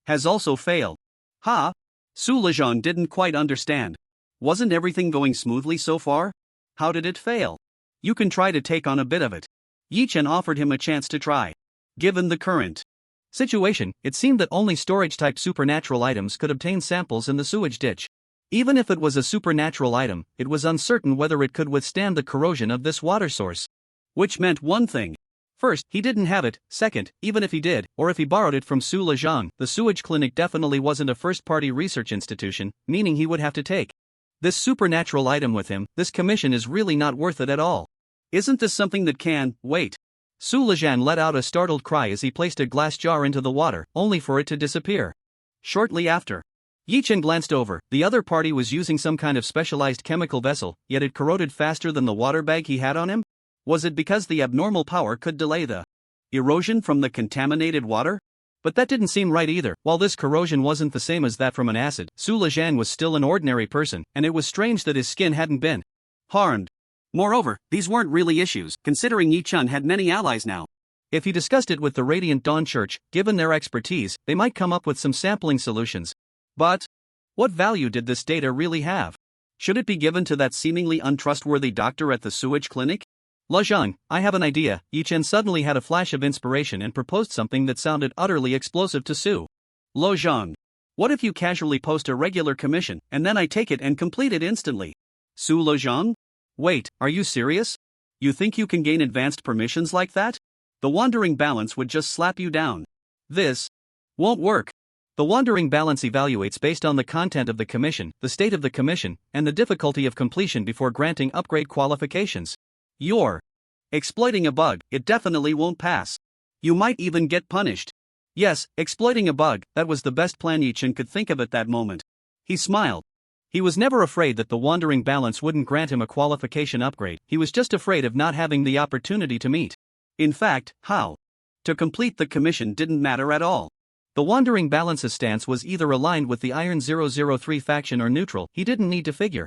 has also failed. Ha! Su Lezhang didn't quite understand. Wasn't everything going smoothly so far? How did it fail? You can try to take on a bit of it. Yi Chen offered him a chance to try. Given the current situation, it seemed that only storage-type supernatural items could obtain samples in the sewage ditch. Even if it was a supernatural item, it was uncertain whether it could withstand the corrosion of this water source. Which meant one thing. First, he didn't have it. Second, even if he did, or if he borrowed it from Su Lezhang, the sewage clinic definitely wasn't a first-party research institution, meaning he would have to take this supernatural item with him. This commission is really not worth it at all. Isn't this something that can wait? Su Lezhang let out a startled cry as he placed a glass jar into the water, only for it to disappear. Shortly after, Yi Chen glanced over. The other party was using some kind of specialized chemical vessel, yet it corroded faster than the water bag he had on him? Was it because the abnormal power could delay the erosion from the contaminated water? But that didn't seem right either. While this corrosion wasn't the same as that from an acid, Su Lezhang was still an ordinary person, and it was strange that his skin hadn't been harmed. Moreover, these weren't really issues, considering Yi Chen had many allies now. If he discussed it with the Radiant Dawn Church, given their expertise, they might come up with some sampling solutions. But what value did this data really have? Should it be given to that seemingly untrustworthy doctor at the sewage clinic? Lezhang, I have an idea. Yi Chen suddenly had a flash of inspiration and proposed something that sounded utterly explosive to Su Lezhang. What if you casually post a regular commission, and then I take it and complete it instantly? Su Lezhang? Wait, are you serious? You think you can gain advanced permissions like that? The wandering balance would just slap you down. This won't work. The wandering balance evaluates based on the content of the commission, the state of the commission, and the difficulty of completion before granting upgrade qualifications. You're exploiting a bug. It definitely won't pass. You might even get punished. Yes, exploiting a bug, that was the best plan Yi Chen could think of at that moment. He smiled. He was never afraid that the wandering balance wouldn't grant him a qualification upgrade. He was just afraid of not having the opportunity to meet. In fact, how to complete the commission didn't matter at all. The wandering balance's stance was either aligned with the Iron 003 faction or neutral. He didn't need to figure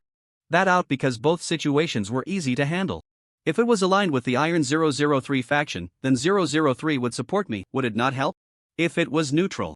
that out because both situations were easy to handle. If it was aligned with the Iron 003 faction, then 003 would support me. Would it not help? If it was neutral,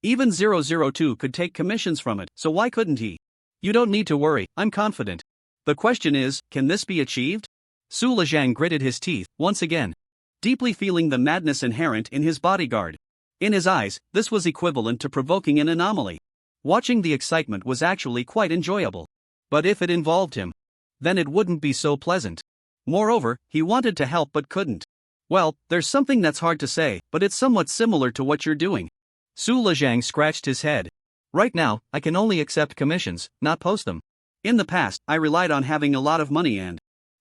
Even 002 could take commissions from it, so why couldn't he? You don't need to worry, I'm confident. The question is, can this be achieved? Su Lezhang gritted his teeth, once again, deeply feeling the madness inherent in his bodyguard. In his eyes, this was equivalent to provoking an anomaly. Watching the excitement was actually quite enjoyable. But if it involved him, then it wouldn't be so pleasant. Moreover, he wanted to help but couldn't. Well, there's something that's hard to say, but it's somewhat similar to what you're doing. Su Lezhang scratched his head. Right now, I can only accept commissions, not post them. In the past, I relied on having a lot of money and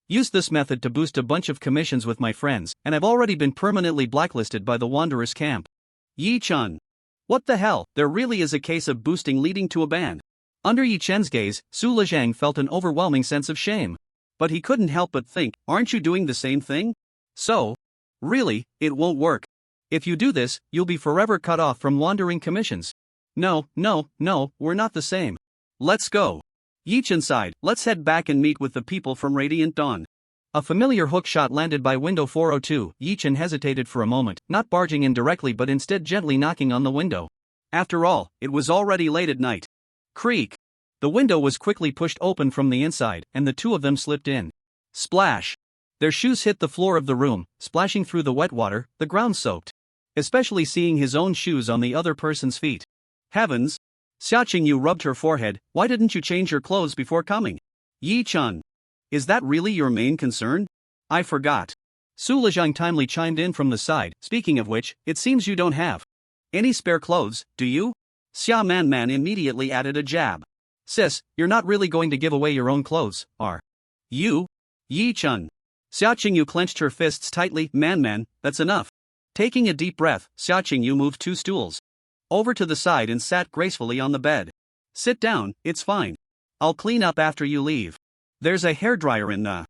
used this method to boost a bunch of commissions with my friends, and I've already been permanently blacklisted by the Wanderers camp. Yi-chun. What the hell, there really is a case of boosting leading to a ban. Under Yi Chen's gaze, Su Lezhang felt an overwhelming sense of shame. But he couldn't help but think, aren't you doing the same thing? So? Really, it won't work. If you do this, you'll be forever cut off from wandering commissions. No, we're not the same. Let's go. Yi Chen sighed, let's head back and meet with the people from Radiant Dawn. A familiar hook shot landed by window 402. Yi Chen hesitated for a moment, not barging in directly but instead gently knocking on the window. After all, it was already late at night. Creak. The window was quickly pushed open from the inside, and the two of them slipped in. Splash. Their shoes hit the floor of the room, splashing through the wet water, the ground soaked. Especially seeing his own shoes on the other person's feet. Heavens! Xia Qingyu rubbed her forehead, why didn't you change your clothes before coming? Yi-chun. Is that really your main concern? I forgot. Su Lezhang timely chimed in from the side, speaking of which, it seems you don't have any spare clothes, do you? Xia Man immediately added a jab. Sis, you're not really going to give away your own clothes, are you? Yi-chun. Xia Qingyu clenched her fists tightly, Man, that's enough. Taking a deep breath, Xia Qingyu moved 2 stools over to the side and sat gracefully on the bed. Sit down, it's fine. I'll clean up after you leave. There's a hairdryer in the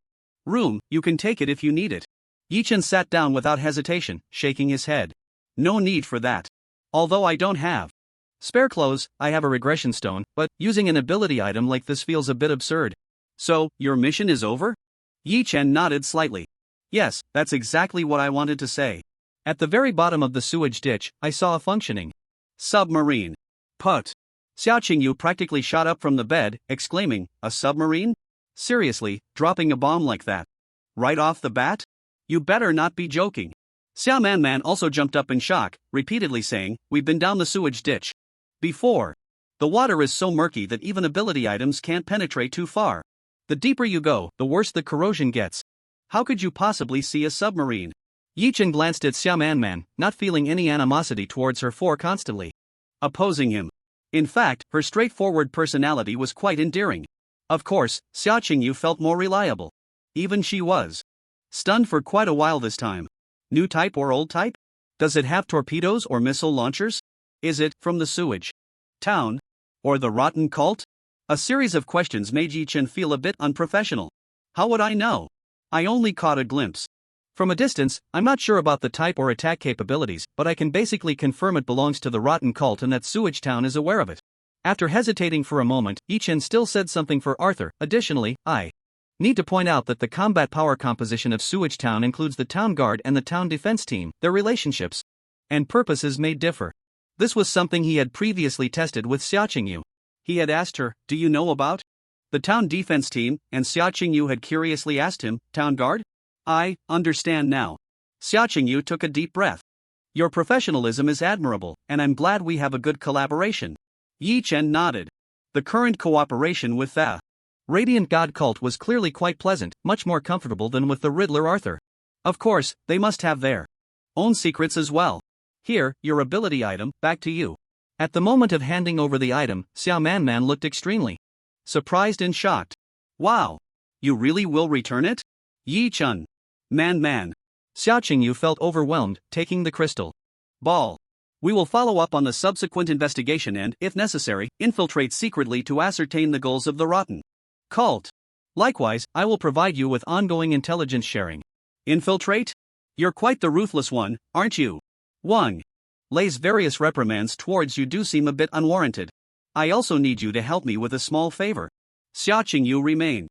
room, you can take it if you need it. Yi Chen sat down without hesitation, shaking his head. No need for that. Although I don't have spare clothes, I have a regression stone, but using an ability item like this feels a bit absurd. So, your mission is over? Yi Chen nodded slightly. Yes, that's exactly what I wanted to say. At the very bottom of the sewage ditch, I saw a functioning submarine. Put. Xia Qingyu practically shot up from the bed, exclaiming, a submarine? Seriously, dropping a bomb like that? Right off the bat? You better not be joking. Xia Man also jumped up in shock, repeatedly saying, we've been down the sewage ditch before. The water is so murky that even ability items can't penetrate too far. The deeper you go, the worse the corrosion gets. How could you possibly see a submarine? Yi Chen glanced at Xia Man, not feeling any animosity towards her for constantly opposing him. In fact, her straightforward personality was quite endearing. Of course, Xia Qingyu felt more reliable. Even she was stunned for quite a while this time. New type or old type? Does it have torpedoes or missile launchers? Is it from the sewage town? Or the rotten cult? A series of questions made Yi Chen feel a bit unprofessional. How would I know? I only caught a glimpse. From a distance, I'm not sure about the type or attack capabilities, but I can basically confirm it belongs to the rotten cult and that Sewage Town is aware of it. After hesitating for a moment, Yi Chen still said something for Arthur. Additionally, I need to point out that the combat power composition of Sewage Town includes the town guard and the town defense team. Their relationships and purposes may differ. This was something he had previously tested with Xia Qingyu. He had asked her, do you know about the town defense team, and Xia Qingyu had curiously asked him, town guard? I understand now. Xia Qingyu took a deep breath. Your professionalism is admirable, and I'm glad we have a good collaboration. Yi Chen nodded. The current cooperation with the Radiant God cult was clearly quite pleasant, much more comfortable than with the Riddler Arthur. Of course, they must have their own secrets as well. Here, your ability item, back to you. At the moment of handing over the item, Xia Man looked extremely surprised and shocked. Wow! You really will return it? Yi Chen. Man. Xia Qingyu felt overwhelmed, taking the crystal ball. We will follow up on the subsequent investigation and, if necessary, infiltrate secretly to ascertain the goals of the rotten cult. Likewise, I will provide you with ongoing intelligence sharing. Infiltrate? You're quite the ruthless one, aren't you? Wang Lei's various reprimands towards you do seem a bit unwarranted. I also need you to help me with a small favor. Xia Qingyu remained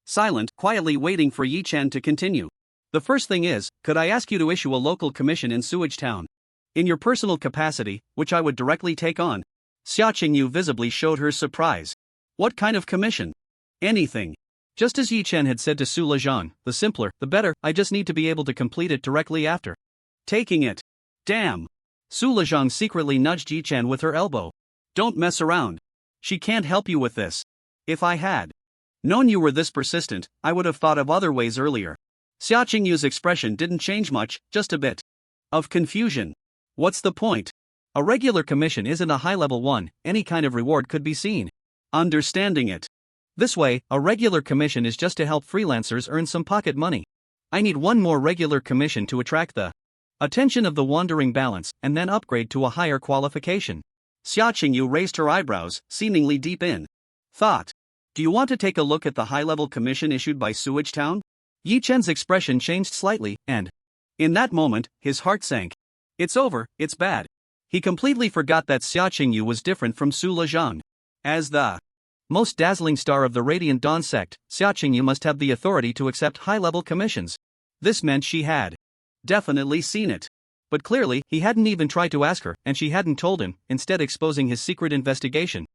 silent, quietly waiting for Yi Chen to continue. The first thing is, could I ask you to issue a local commission in Sewage Town? In your personal capacity, which I would directly take on. Xia Qingyu visibly showed her surprise. What kind of commission? Anything. Just as Yi Chen had said to Su Lejang, the simpler, the better, I just need to be able to complete it directly after. Taking it. Damn. Su Lejang secretly nudged Yi Chen with her elbow. Don't mess around. She can't help you with this. If I had known you were this persistent, I would have thought of other ways earlier. Xia Qingyu's expression didn't change much, just a bit of confusion. What's the point? A regular commission isn't a high-level one, any kind of reward could be seen. Understanding it. This way, a regular commission is just to help freelancers earn some pocket money. I need one more regular commission to attract the attention of the wandering balance, and then upgrade to a higher qualification. Xia Qingyu raised her eyebrows, seemingly deep in thought. Do you want to take a look at the high-level commission issued by Sewage Town? Yi Chen's expression changed slightly, and in that moment, his heart sank. It's over, it's bad. He completely forgot that Xia Qingyu was different from Su Lejang. As the most dazzling star of the Radiant Dawn sect, Xia Qingyu must have the authority to accept high-level commissions. This meant she had definitely seen it. But clearly, he hadn't even tried to ask her, and she hadn't told him, instead exposing his secret investigation.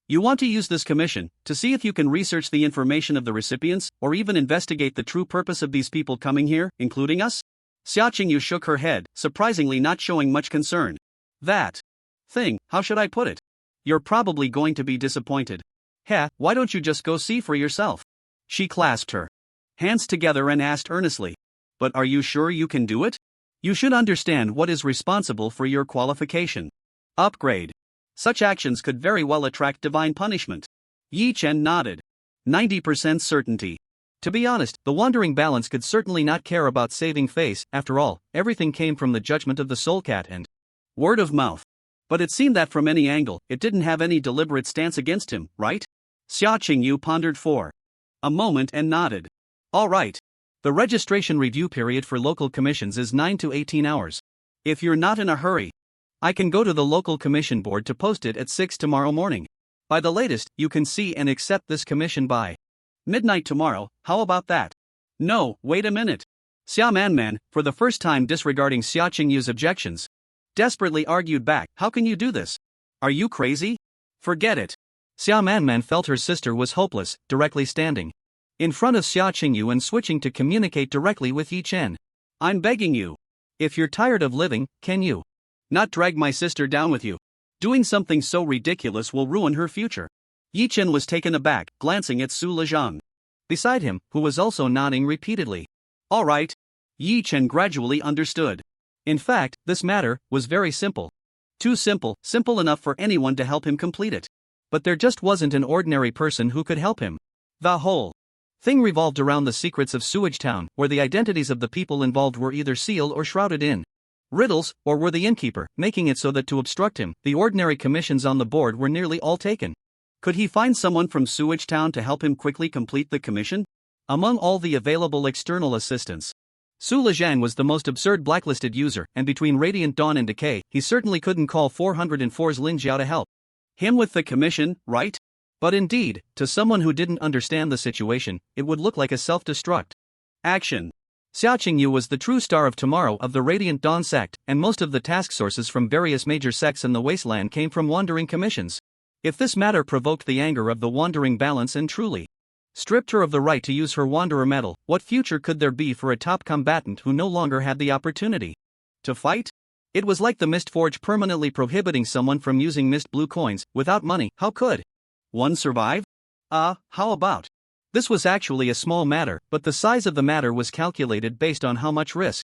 You want to use this commission to see if you can research the information of the recipients, or even investigate the true purpose of these people coming here, including us? Xia Qingyu shook her head, surprisingly not showing much concern. That thing, how should I put it? You're probably going to be disappointed. Heh, why don't you just go see for yourself? She clasped her hands together and asked earnestly. But are you sure you can do it? You should understand what is responsible for your qualification. Upgrade. Such actions could very well attract divine punishment. Yi Chen nodded. 90% certainty. To be honest, the wandering balance could certainly not care about saving face. After all, everything came from the judgment of the Soul Cat and word of mouth. But it seemed that from any angle, it didn't have any deliberate stance against him, right? Xia Qingyu pondered for a moment and nodded. All right. The registration review period for local commissions is 9 to 18 hours. If you're not in a hurry, I can go to the local commission board to post it at 6 tomorrow morning. By the latest, you can see and accept this commission by midnight tomorrow. How about that? No, wait a minute. Xia Manman, for the first time disregarding Xia Qingyu's objections, desperately argued back. How can you do this? Are you crazy? Forget it. Xia Manman felt her sister was hopeless, directly standing in front of Xia Qingyu and switching to communicate directly with Yi Chen. I'm begging you. If you're tired of living, can you not drag my sister down with you? Doing something so ridiculous will ruin her future. Yi Chen was taken aback, glancing at Su Lejang beside him, who was also nodding repeatedly. All right. Yi Chen gradually understood. In fact, this matter was very simple. Too simple, simple enough for anyone to help him complete it. But there just wasn't an ordinary person who could help him. The whole thing revolved around the secrets of Sewage Town, where the identities of the people involved were either sealed or shrouded in riddles, or were the innkeeper, making it so that to obstruct him, the ordinary commissions on the board were nearly all taken. Could he find someone from Sewage Town to help him quickly complete the commission? Among all the available external assistants, Su Lejang was the most absurd blacklisted user, and between Radiant Dawn and Decay, he certainly couldn't call 404's Lin Jiao to help him with the commission, right? But indeed, to someone who didn't understand the situation, it would look like a self-destruct action. Xia Qingyu was the true star of tomorrow of the Radiant Dawn sect, and most of the task sources from various major sects in the wasteland came from wandering commissions. If this matter provoked the anger of the wandering balance and truly stripped her of the right to use her wanderer medal, what future could there be for a top combatant who no longer had the opportunity to fight? It was like the Mist Forge permanently prohibiting someone from using Mist Blue coins. Without money, how could one survive? How about? This was actually a small matter, but the size of the matter was calculated based on how much risk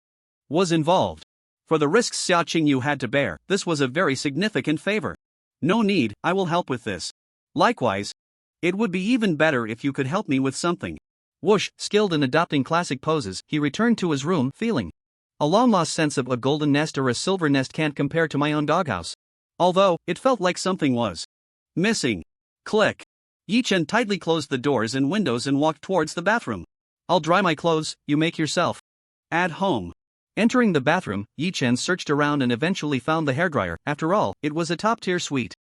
was involved. For the risks Xia Qingyu had to bear, this was a very significant favor. No need, I will help with this. Likewise, it would be even better if you could help me with something. Whoosh, skilled in adopting classic poses, he returned to his room, feeling a long-lost sense of a golden nest or a silver nest can't compare to my own doghouse. Although, it felt like something was missing. Click. Yi Chen tightly closed the doors and windows and walked towards the bathroom. I'll dry my clothes, you make yourself at home. Entering the bathroom, Yi Chen searched around and eventually found the hairdryer. After all, it was a top-tier suite,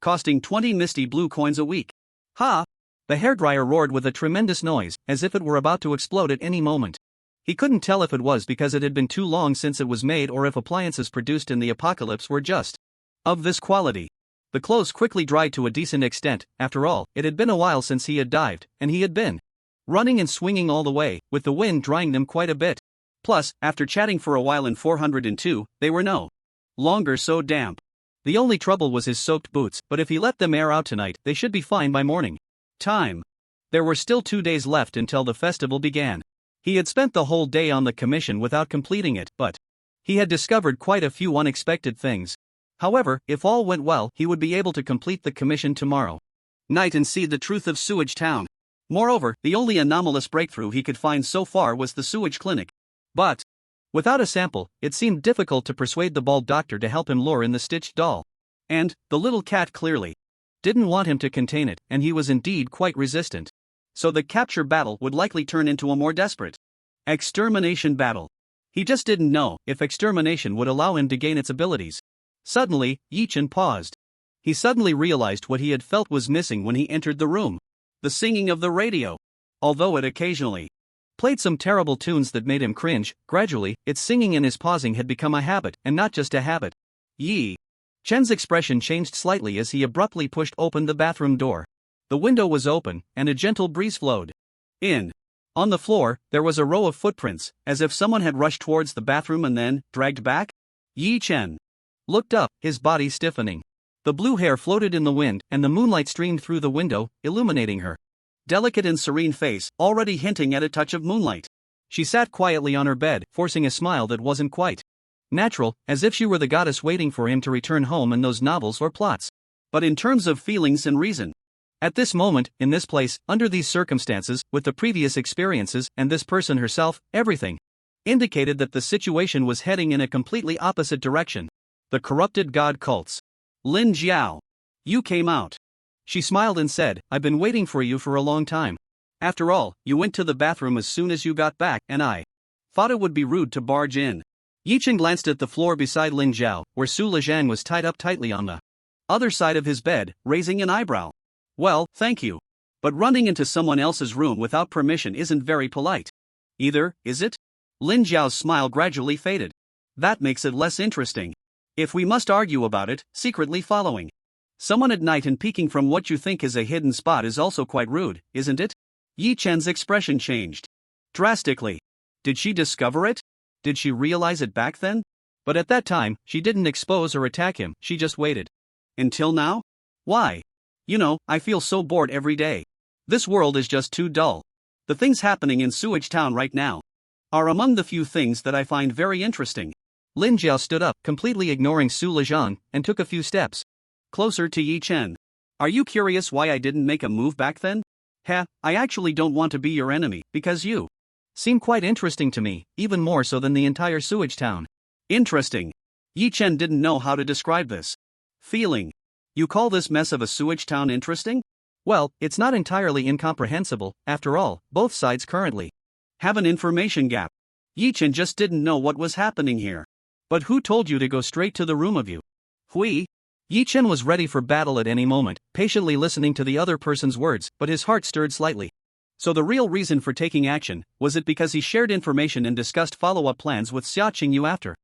costing 20 misty blue coins a week. Ha! The hairdryer roared with a tremendous noise, as if it were about to explode at any moment. He couldn't tell if it was because it had been too long since it was made or if appliances produced in the apocalypse were just of this quality. The clothes quickly dried to a decent extent. After all, it had been a while since he had dived, and he had been running and swinging all the way, with the wind drying them quite a bit. Plus, after chatting for a while in 402, they were no longer so damp. The only trouble was his soaked boots, but if he let them air out tonight, they should be fine by morning time. There were still 2 days left until the festival began. He had spent the whole day on the commission without completing it, but he had discovered quite a few unexpected things. However, if all went well, he would be able to complete the commission tomorrow night and see the truth of Sewage Town. Moreover, the only anomalous breakthrough he could find so far was the sewage clinic. But without a sample, it seemed difficult to persuade the bald doctor to help him lure in the stitched doll. And the little cat clearly didn't want him to contain it, and he was indeed quite resistant. So the capture battle would likely turn into a more desperate extermination battle. He just didn't know if extermination would allow him to gain its abilities. Suddenly, Yi-chan paused. He suddenly realized what he had felt was missing when he entered the room. The singing of the radio. Although it occasionally played some terrible tunes that made him cringe, gradually, its singing and his pausing had become a habit, and not just a habit. Yi-chan's expression changed slightly as he abruptly pushed open the bathroom door. The window was open, and a gentle breeze flowed in. On the floor, there was a row of footprints, as if someone had rushed towards the bathroom and then dragged back. Yi-chan looked up, his body stiffening. The blue hair floated in the wind, and the moonlight streamed through the window, illuminating her delicate and serene face, already hinting at a touch of moonlight. She sat quietly on her bed, forcing a smile that wasn't quite natural, as if she were the goddess waiting for him to return home in those novels or plots. But in terms of feelings and reason, at this moment, in this place, under these circumstances, with the previous experiences, and this person herself, everything indicated that the situation was heading in a completely opposite direction. The corrupted god cults. Lin Jiao. You came out. She smiled and said, I've been waiting for you for a long time. After all, you went to the bathroom as soon as you got back, and I thought it would be rude to barge in. Yi-chan glanced at the floor beside Lin Jiao, where Su Lezhang was tied up tightly on the other side of his bed, raising an eyebrow. Well, thank you. But running into someone else's room without permission isn't very polite. Either, is it? Lin Jiao's smile gradually faded. That makes it less interesting. If we must argue about it, secretly following someone at night and peeking from what you think is a hidden spot is also quite rude, isn't it? Yi-chan's expression changed drastically. Did she discover it? Did she realize it back then? But at that time, she didn't expose or attack him, she just waited. Until now? Why? You know, I feel so bored every day. This world is just too dull. The things happening in Sewage Town right now are among the few things that I find very interesting. Lin Jiao stood up, completely ignoring Su Lezhang, and took a few steps closer to Yi-chan. Are you curious why I didn't make a move back then? I actually don't want to be your enemy, because you seem quite interesting to me, even more so than the entire Sewage Town. Interesting. Yi-chan didn't know how to describe this feeling. You call this mess of a Sewage Town interesting? Well, it's not entirely incomprehensible. After all, both sides currently have an information gap. Yi-chan just didn't know what was happening here. But who told you to go straight to the room of you? Hui? Yi-chan was ready for battle at any moment, patiently listening to the other person's words, but his heart stirred slightly. So the real reason for taking action, was it because he shared information and discussed follow-up plans with Xia Qingyu after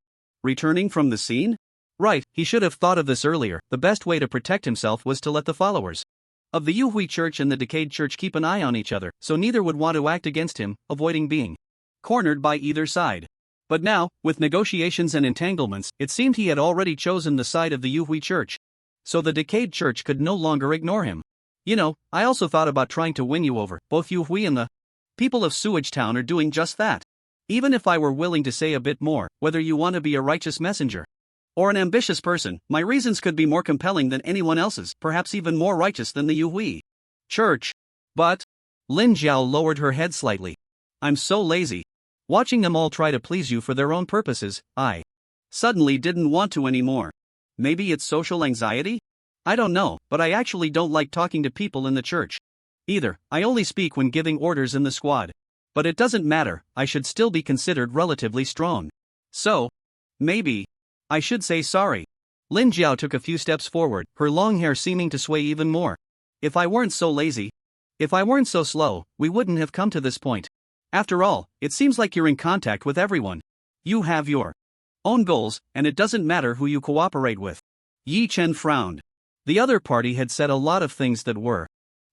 returning from the scene? Right, he should have thought of this earlier. The best way to protect himself was to let the followers of the Yuhui Church and the Decayed Church keep an eye on each other, so neither would want to act against him, avoiding being cornered by either side. But now, with negotiations and entanglements, it seemed he had already chosen the side of the Yuhui Church. So the Decayed Church could no longer ignore him. You know, I also thought about trying to win you over. Both Yuhui and the people of Sewage Town are doing just that. Even if I were willing to say a bit more, whether you want to be a righteous messenger or an ambitious person, my reasons could be more compelling than anyone else's, perhaps even more righteous than the Yuhui Church. But Lin Jiao lowered her head slightly. I'm so lazy. Watching them all try to please you for their own purposes, I suddenly didn't want to anymore. Maybe it's social anxiety? I don't know, but I actually don't like talking to people in the church. Either, I only speak when giving orders in the squad. But it doesn't matter, I should still be considered relatively strong. So, maybe I should say sorry. Lin Jiao took a few steps forward, her long hair seeming to sway even more. If I weren't so lazy, if I weren't so slow, we wouldn't have come to this point. After all, it seems like you're in contact with everyone. You have your own goals, and it doesn't matter who you cooperate with. Yi Chen frowned. The other party had said a lot of things that were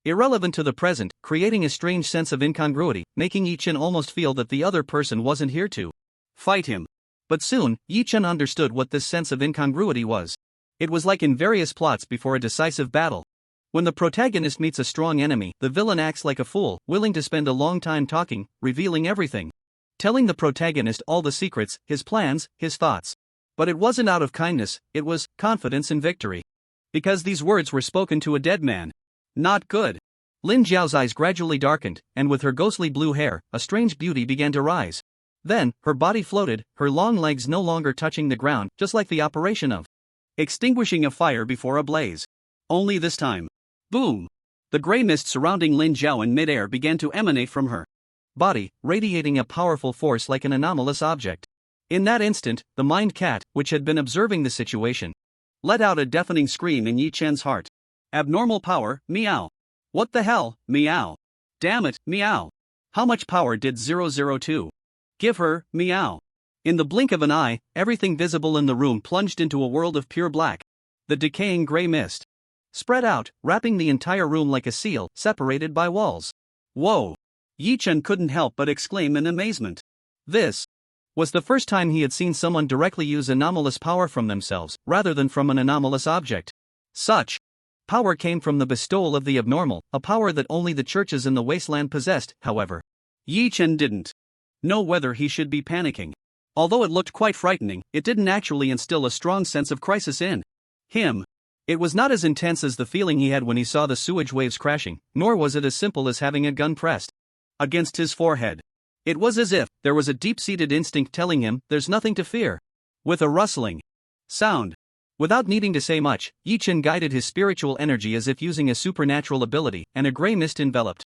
irrelevant to the present, creating a strange sense of incongruity, making Yi Chen almost feel that the other person wasn't here to fight him. But soon, Yi Chen understood what this sense of incongruity was. It was like in various plots before a decisive battle. When the protagonist meets a strong enemy, the villain acts like a fool, willing to spend a long time talking, revealing everything, telling the protagonist all the secrets, his plans, his thoughts. But it wasn't out of kindness, it was confidence in victory. Because these words were spoken to a dead man. Not good. Lin Jiao's eyes gradually darkened, and with her ghostly blue hair, a strange beauty began to rise. Then, her body floated, her long legs no longer touching the ground, just like the operation of extinguishing a fire before a blaze. Only this time. Boom! The gray mist surrounding Lin Jiao in midair began to emanate from her body, radiating a powerful force like an anomalous object. In that instant, the mind cat, which had been observing the situation, let out a deafening scream in Yi Chen's heart. Abnormal power, meow. What the hell, meow. Damn it, meow. How much power did 002 give her, meow. In the blink of an eye, everything visible in the room plunged into a world of pure black. The decaying gray mist spread out, wrapping the entire room like a seal, separated by walls. Whoa! Yi Chen couldn't help but exclaim in amazement. This was the first time he had seen someone directly use anomalous power from themselves, rather than from an anomalous object. Such power came from the bestowal of the abnormal, a power that only the churches in the wasteland possessed, however. Yi Chen didn't know whether he should be panicking. Although it looked quite frightening, it didn't actually instill a strong sense of crisis in him. It was not as intense as the feeling he had when he saw the sewage waves crashing, nor was it as simple as having a gun pressed against his forehead. It was as if there was a deep-seated instinct telling him there's nothing to fear. With a rustling sound, without needing to say much, Yi Chen guided his spiritual energy as if using a supernatural ability, and a gray mist enveloped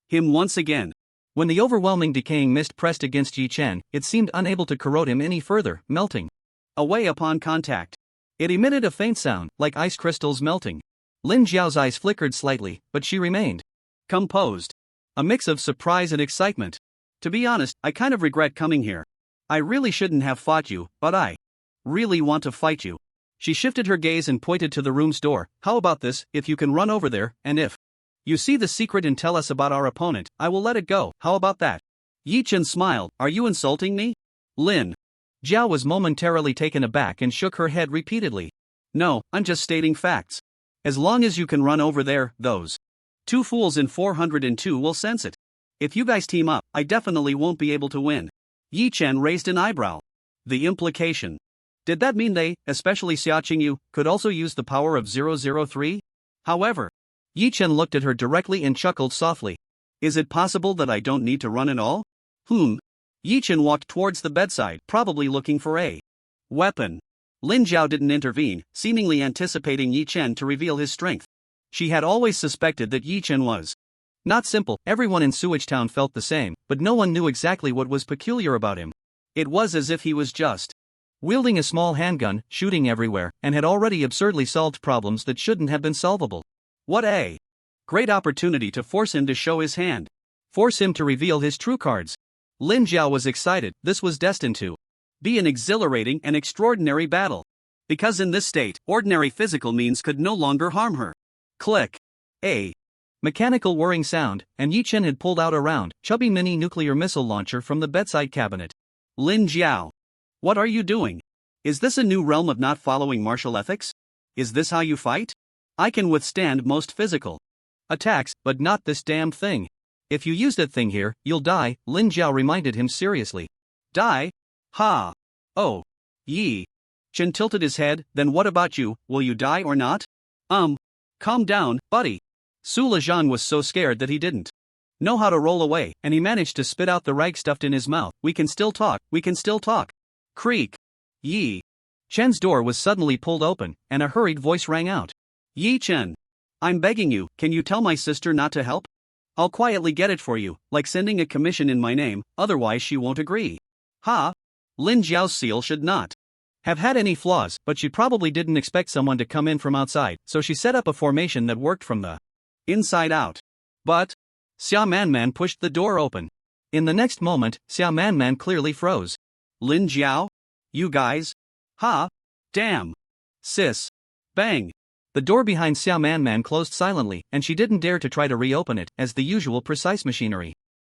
him once again. When the overwhelming decaying mist pressed against Yi Chen, it seemed unable to corrode him any further, melting away upon contact. It emitted a faint sound, like ice crystals melting. Lin Jiao's eyes flickered slightly, but she remained composed. A mix of surprise and excitement. To be honest, I kind of regret coming here. I really shouldn't have fought you, but I really want to fight you. She shifted her gaze and pointed to the room's door. How about this, if you can run over there, and if you see the secret and tell us about our opponent, I will let it go, how about that? Yi Chen smiled. Are you insulting me? Lin Jiao was momentarily taken aback and shook her head repeatedly. No, I'm just stating facts. As long as you can run over there, those two fools in 402 will sense it. If you guys team up, I definitely won't be able to win. Yi Chen raised an eyebrow. The implication. Did that mean they, especially Xia Qingyu, could also use the power of 003? However, Yi Chen looked at her directly and chuckled softly. Is it possible that I don't need to run at all? Yi Chen walked towards the bedside, probably looking for a weapon. Lin Jiao didn't intervene, seemingly anticipating Yi Chen to reveal his strength. She had always suspected that Yi Chen was not simple. Everyone in Sewage Town felt the same, but no one knew exactly what was peculiar about him. It was as if he was just wielding a small handgun, shooting everywhere, and had already absurdly solved problems that shouldn't have been solvable. What a great opportunity to force him to show his hand. Force him to reveal his true cards. Lin Jiao was excited. This was destined to be an exhilarating and extraordinary battle. Because in this state, ordinary physical means could no longer harm her. Click. A mechanical whirring sound, and Yi Chen had pulled out a round, chubby mini nuclear missile launcher from the bedside cabinet. Lin Jiao. What are you doing? Is this a new realm of not following martial ethics? Is this how you fight? I can withstand most physical attacks, but not this damn thing. If you use that thing here, you'll die, Lin Jiao reminded him seriously. Die? Ha! Oh. Yi Chen tilted his head. Then what about you, will you die or not? Calm down, buddy. Su Lezhan was so scared that he didn't know how to roll away, and he managed to spit out the rag stuffed in his mouth. We can still talk. Creak. Yi Chen's door was suddenly pulled open, and a hurried voice rang out. Yi Chen. I'm begging you, can you tell my sister not to help? I'll quietly get it for you, like sending a commission in my name, otherwise she won't agree. Ha! Lin Jiao's seal should not have had any flaws, but she probably didn't expect someone to come in from outside, so she set up a formation that worked from the inside out. But Xia Manman pushed the door open. In the next moment, Xiao Man clearly froze. Lin Jiao? You guys? Ha! Damn! Sis! Bang! The door behind Xiao Man closed silently, and she didn't dare to try to reopen it, as the usual precise machinery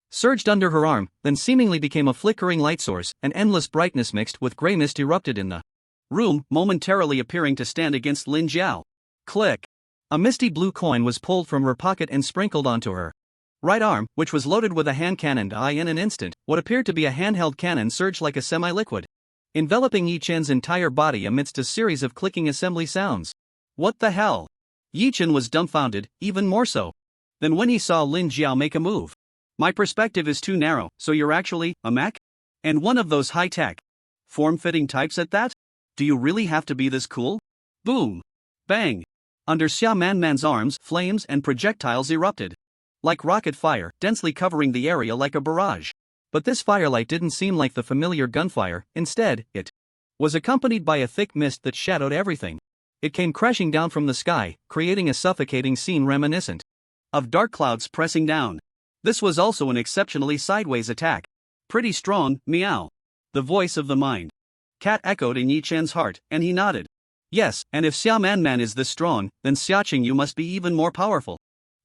surged under her arm, then seemingly became a flickering light source, an endless brightness mixed with grey mist erupted in the room, momentarily appearing to stand against Lin Jiao. Click! A misty blue coin was pulled from her pocket and sprinkled onto her right arm, which was loaded with a hand cannon. In an instant, what appeared to be a handheld cannon surged like a semi-liquid, enveloping Yi Chen's entire body amidst a series of clicking assembly sounds. What the hell? Yi Chen was dumbfounded, even more so than when he saw Lin Jiao make a move. My perspective is too narrow, so you're actually a mech? And one of those high-tech, form-fitting types at that? Do you really have to be this cool? Boom! Bang! Under Xiao Man's arms, flames and projectiles erupted like rocket fire, densely covering the area like a barrage. But this firelight didn't seem like the familiar gunfire. Instead, it was accompanied by a thick mist that shadowed everything. It came crashing down from the sky, creating a suffocating scene reminiscent of dark clouds pressing down. This was also an exceptionally sideways attack. Pretty strong, meow. The voice of the mind cat echoed in Yi Chen's heart, and he nodded. Yes, and if Xiao Man is this strong, then Xiaqingyu must be even more powerful.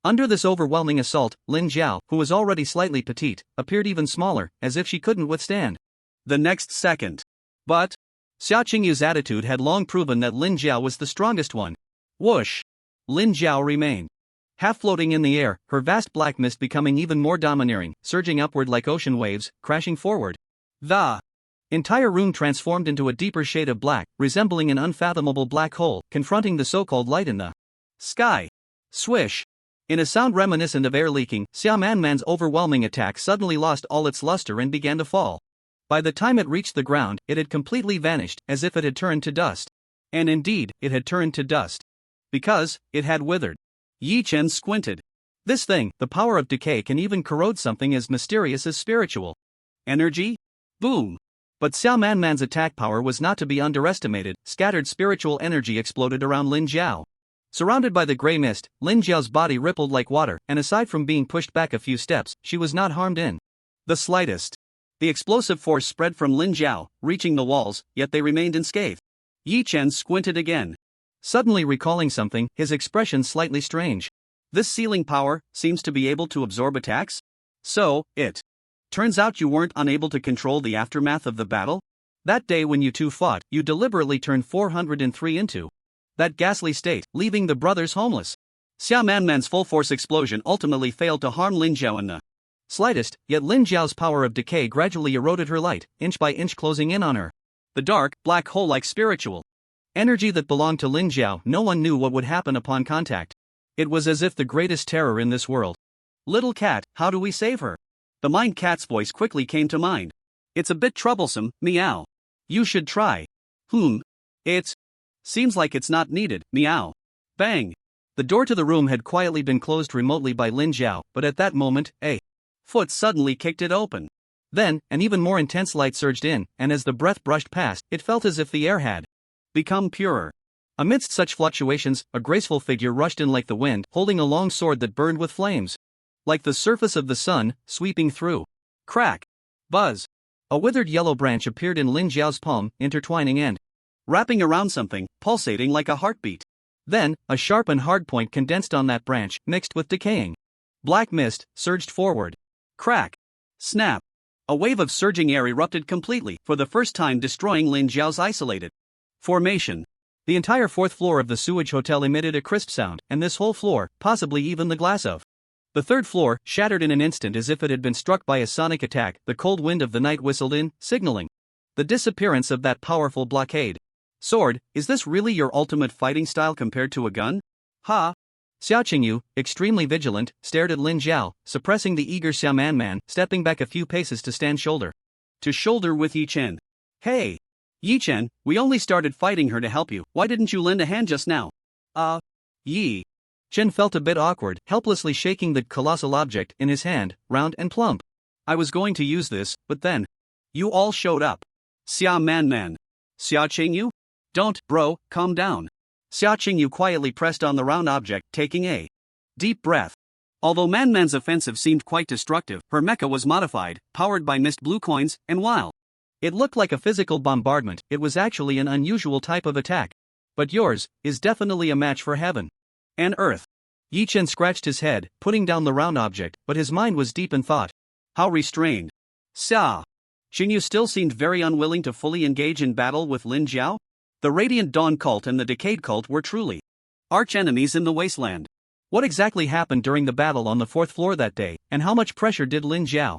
Under this overwhelming assault, Lin Jiao, who was already slightly petite, appeared even smaller, as if she couldn't withstand the next second. But Xiaqingyu's attitude had long proven that Lin Jiao was the strongest one. Whoosh! Lin Jiao remained half floating in the air, her vast black mist becoming even more domineering, surging upward like ocean waves, crashing forward. The entire room transformed into a deeper shade of black, resembling an unfathomable black hole, confronting the so-called light in the sky. Swish! In a sound reminiscent of air leaking, Xiao Man's overwhelming attack suddenly lost all its luster and began to fall. By the time it reached the ground, it had completely vanished, as if it had turned to dust. And indeed, it had turned to dust. Because it had withered. Yi Chen squinted. This thing, the power of decay, can even corrode something as mysterious as spiritual energy? Boom! But Xiao Man's attack power was not to be underestimated. Scattered spiritual energy exploded around Lin Jiao. Surrounded by the grey mist, Lin Jiao's body rippled like water, and aside from being pushed back a few steps, she was not harmed in the slightest. The explosive force spread from Lin Jiao, reaching the walls, yet they remained unscathed. Yi Chen squinted again. Suddenly recalling something, his expression slightly strange. This sealing power seems to be able to absorb attacks? So, it turns out you weren't unable to control the aftermath of the battle? That day when you two fought, you deliberately turned 403 into that ghastly state, leaving the brothers homeless. Xiao Man's full-force explosion ultimately failed to harm Lin Jiao in the slightest, yet Lin Jiao's power of decay gradually eroded her light, inch by inch closing in on her. The dark, black hole-like spiritual energy that belonged to Lin Jiao, no one knew what would happen upon contact. It was as if the greatest terror in this world. Little cat, how do we save her? The mind cat's voice quickly came to mind. It's a bit troublesome, meow. You should try. It seems like it's not needed, meow. Bang! The door to the room had quietly been closed remotely by Lin Jiao, but at that moment, a foot suddenly kicked it open. Then, an even more intense light surged in, and as the breath brushed past, it felt as if the air had become purer. Amidst such fluctuations, a graceful figure rushed in like the wind, holding a long sword that burned with flames. Like the surface of the sun, sweeping through. Crack! Buzz! A withered yellow branch appeared in Lin Jiao's palm, intertwining and wrapping around something, pulsating like a heartbeat. Then, a sharp and hard point condensed on that branch, mixed with decaying black mist, surged forward. Crack! Snap! A wave of surging air erupted completely, for the first time destroying Lin Jiao's isolated formation. The entire fourth floor of the Sewage Hotel emitted a crisp sound, and this whole floor, possibly even the glass of the third floor, shattered in an instant as if it had been struck by a sonic attack. The cold wind of the night whistled in, signaling the disappearance of that powerful blockade. Sword, is this really your ultimate fighting style compared to a gun? Ha! Xiaqingyu, extremely vigilant, stared at Lin Jiao, suppressing the eager Xiao Man, stepping back a few paces to stand shoulder to shoulder with Yi Chen. Hey! Yi Chen, we only started fighting her to help you, why didn't you lend a hand just now? Yi Chen felt a bit awkward, helplessly shaking the colossal object in his hand, round and plump. I was going to use this, but then you all showed up. Xiao Man. Xiaqingyu? Don't, bro, calm down. Xiaqingyu quietly pressed on the round object, taking a deep breath. Although Man's offensive seemed quite destructive, her mecha was modified, powered by mist blue coins, and while it looked like a physical bombardment, it was actually an unusual type of attack. But yours is definitely a match for heaven and earth. Yi Chen scratched his head, putting down the round object, but his mind was deep in thought. How restrained. Xia. Xingyu still seemed very unwilling to fully engage in battle with Lin Jiao. The Radiant Dawn cult and the Decayed cult were truly arch-enemies in the wasteland. What exactly happened during the battle on the 4th floor that day, and how much pressure did Lin Jiao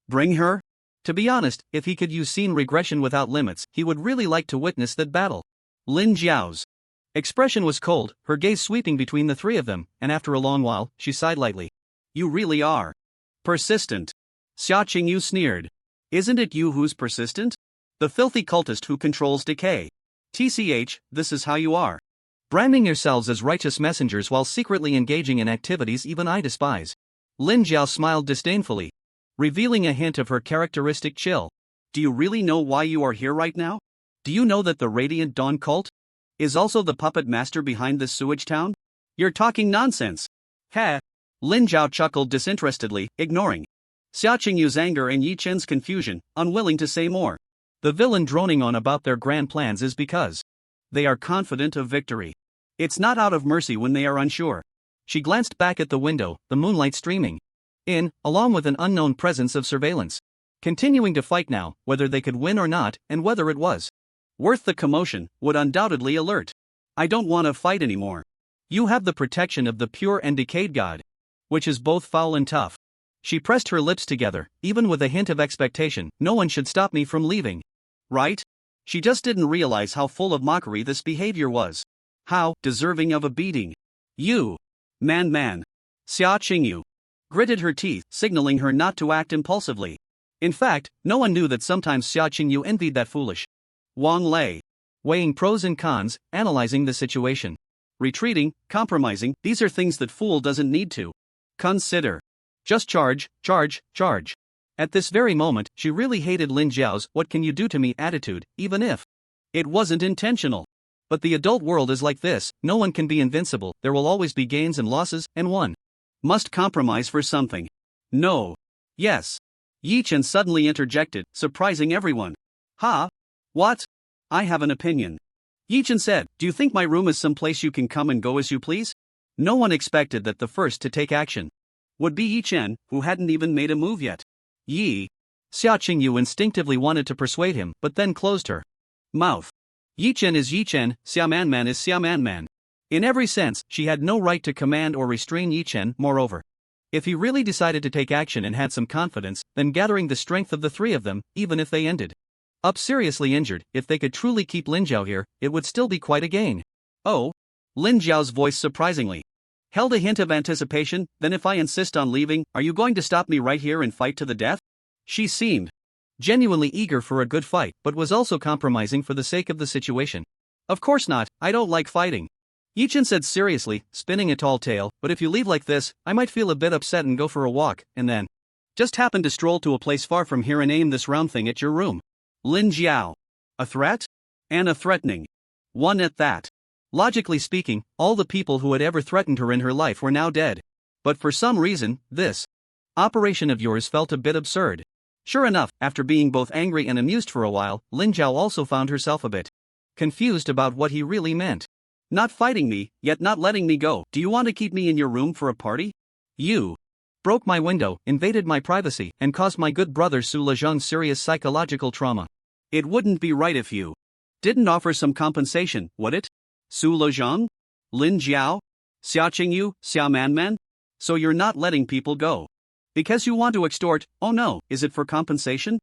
bring her? To be honest, if he could use scene regression without limits, he would really like to witness that battle. Lin Jiao's expression was cold, her gaze sweeping between the three of them, and after a long while, she sighed lightly. You really are persistent. Xia Qingyu sneered. Isn't it you who's persistent? The filthy cultist who controls decay. TCH, this is how you are. Branding yourselves as righteous messengers while secretly engaging in activities even I despise. Lin Jiao smiled disdainfully, revealing a hint of her characteristic chill. Do you really know why you are here right now? Do you know that the Radiant Dawn cult is also the puppet master behind this sewage town? You're talking nonsense. Ha! Lin Jiao chuckled disinterestedly, ignoring Xia Qingyu's anger and Yi Chen's confusion, unwilling to say more. The villain droning on about their grand plans is because they are confident of victory. It's not out of mercy when they are unsure. She glanced back at the window, the moonlight streaming in, along with an unknown presence of surveillance. Continuing to fight now, whether they could win or not, and whether it was worth the commotion, would undoubtedly alert. I don't want to fight anymore. You have the protection of the pure and decayed god, which is both foul and tough. She pressed her lips together, even with a hint of expectation. No one should stop me from leaving. Right? She just didn't realize how full of mockery this behavior was. How deserving of a beating. You. Man. Xia Qingyu gritted her teeth, signaling her not to act impulsively. In fact, no one knew that sometimes Xia Qingyu envied that foolish Wang Lei. Weighing pros and cons, analyzing the situation. Retreating, compromising, these are things that fool doesn't need to consider. Just charge. At this very moment, she really hated Lin Jiao's "what can you do to me" attitude, even if it wasn't intentional. But the adult world is like this, no one can be invincible, there will always be gains and losses, and one must compromise for something. No. Yes. Yi Chen suddenly interjected, surprising everyone. Ha? What? I have an opinion. Yi Chen said, do you think my room is someplace you can come and go as you please? No one expected that the first to take action would be Yi Chen, who hadn't even made a move yet. Xia Qingyu instinctively wanted to persuade him, but then closed her mouth. Yi Chen is Yi Chen, Xia Man is Xia Man. In every sense, she had no right to command or restrain Yi Chen. Moreover, if he really decided to take action and had some confidence, then gathering the strength of the three of them, even if they ended up seriously injured, if they could truly keep Lin Jiao here, it would still be quite a gain. Oh? Lin Jiao's voice surprisingly held a hint of anticipation. Then if I insist on leaving, are you going to stop me right here and fight to the death? She seemed genuinely eager for a good fight, but was also compromising for the sake of the situation. Of course not, I don't like fighting. Yi Chen said seriously, spinning a tall tail, but if you leave like this, I might feel a bit upset and go for a walk, and then just happen to stroll to a place far from here and aim this round thing at your room. Lin Jiao. A threat? And a threatening one at that. Logically speaking, all the people who had ever threatened her in her life were now dead. But for some reason, this operation of yours felt a bit absurd. Sure enough, after being both angry and amused for a while, Lin Jiao also found herself a bit confused about what he really meant. Not fighting me, yet not letting me go. Do you want to keep me in your room for a party? You broke my window, invaded my privacy, and caused my good brother Su Lezhang serious psychological trauma. It wouldn't be right if you didn't offer some compensation, would it? Su Lezhang? Lin Jiao? Xia Qingyu? Xia Man? So you're not letting people go because you want to extort? Oh no, is it for compensation?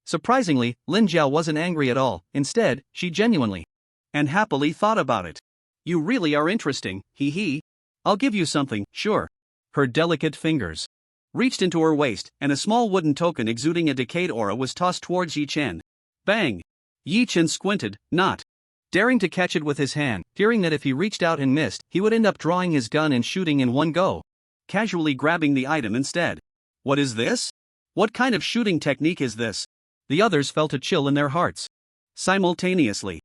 Surprisingly, Lin Jiao wasn't angry at all. Instead, she genuinely and happily thought about it. You really are interesting, hee. I'll give you something, sure. Her delicate fingers reached into her waist, and a small wooden token exuding a decayed aura was tossed towards Yi Chen. Bang! Yi Chen squinted, not daring to catch it with his hand, fearing that if he reached out and missed, he would end up drawing his gun and shooting in one go, casually grabbing the item instead. What is this? What kind of shooting technique is this? The others felt a chill in their hearts simultaneously.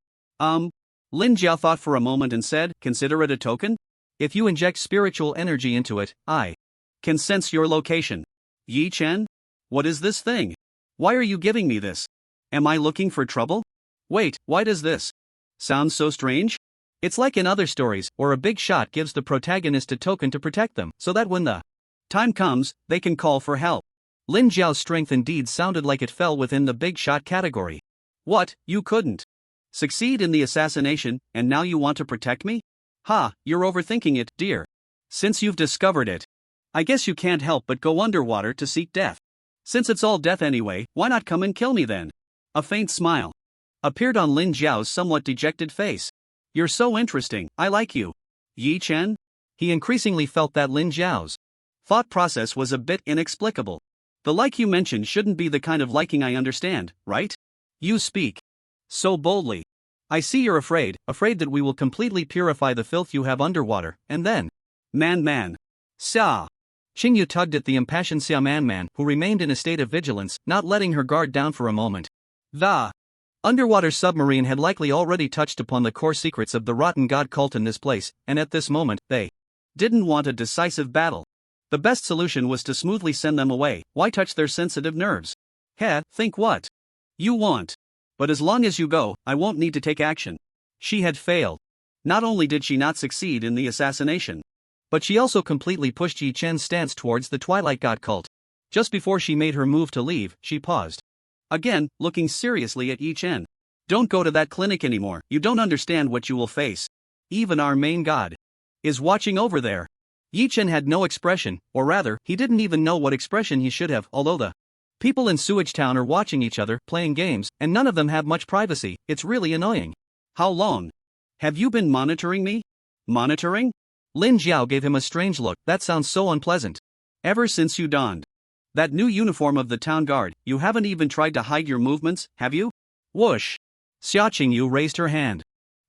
Lin Jiao thought for a moment and said, consider it a token? If you inject spiritual energy into it, I Can sense your location. Yi Chen? What is this thing? Why are you giving me this? Am I looking for trouble? Wait, why does this sound so strange? It's like in other stories, where a big shot gives the protagonist a token to protect them, so that when the time comes, they can call for help. Lin Jiao's strength indeed sounded like it fell within the big shot category. What, you couldn't succeed in the assassination, and now you want to protect me? Ha, you're overthinking it, dear. Since you've discovered it, I guess you can't help but go underwater to seek death. Since it's all death anyway, why not come and kill me then? A faint smile appeared on Lin Jiao's somewhat dejected face. You're so interesting, I like you. Yi Chen? He increasingly felt that Lin Jiao's thought process was a bit inexplicable. The like you mentioned shouldn't be the kind of liking I understand, right? You speak so boldly. I see you're afraid that we will completely purify the filth you have underwater, and then. Man. Xia. Qingyu tugged at the impassioned Xia Man, who remained in a state of vigilance, not letting her guard down for a moment. The underwater submarine had likely already touched upon the core secrets of the rotten god cult in this place, and at this moment, they didn't want a decisive battle. The best solution was to smoothly send them away. Why touch their sensitive nerves? Think what you want. But as long as you go, I won't need to take action. She had failed. Not only did she not succeed in the assassination, but she also completely pushed Yi Chen's stance towards the Twilight God cult. Just before she made her move to leave, she paused. Again, looking seriously at Yi Chen. Don't go to that clinic anymore, you don't understand what you will face. Even our main god is watching over there. Yi Chen had no expression, or rather, he didn't even know what expression he should have, although the people in Sewage Town are watching each other, playing games, and none of them have much privacy. It's really annoying. How long have you been monitoring me? Monitoring? Lin Jiao gave him a strange look. That sounds so unpleasant. Ever since you donned that new uniform of the town guard, you haven't even tried to hide your movements, have you? Whoosh! Xia Qingyu raised her hand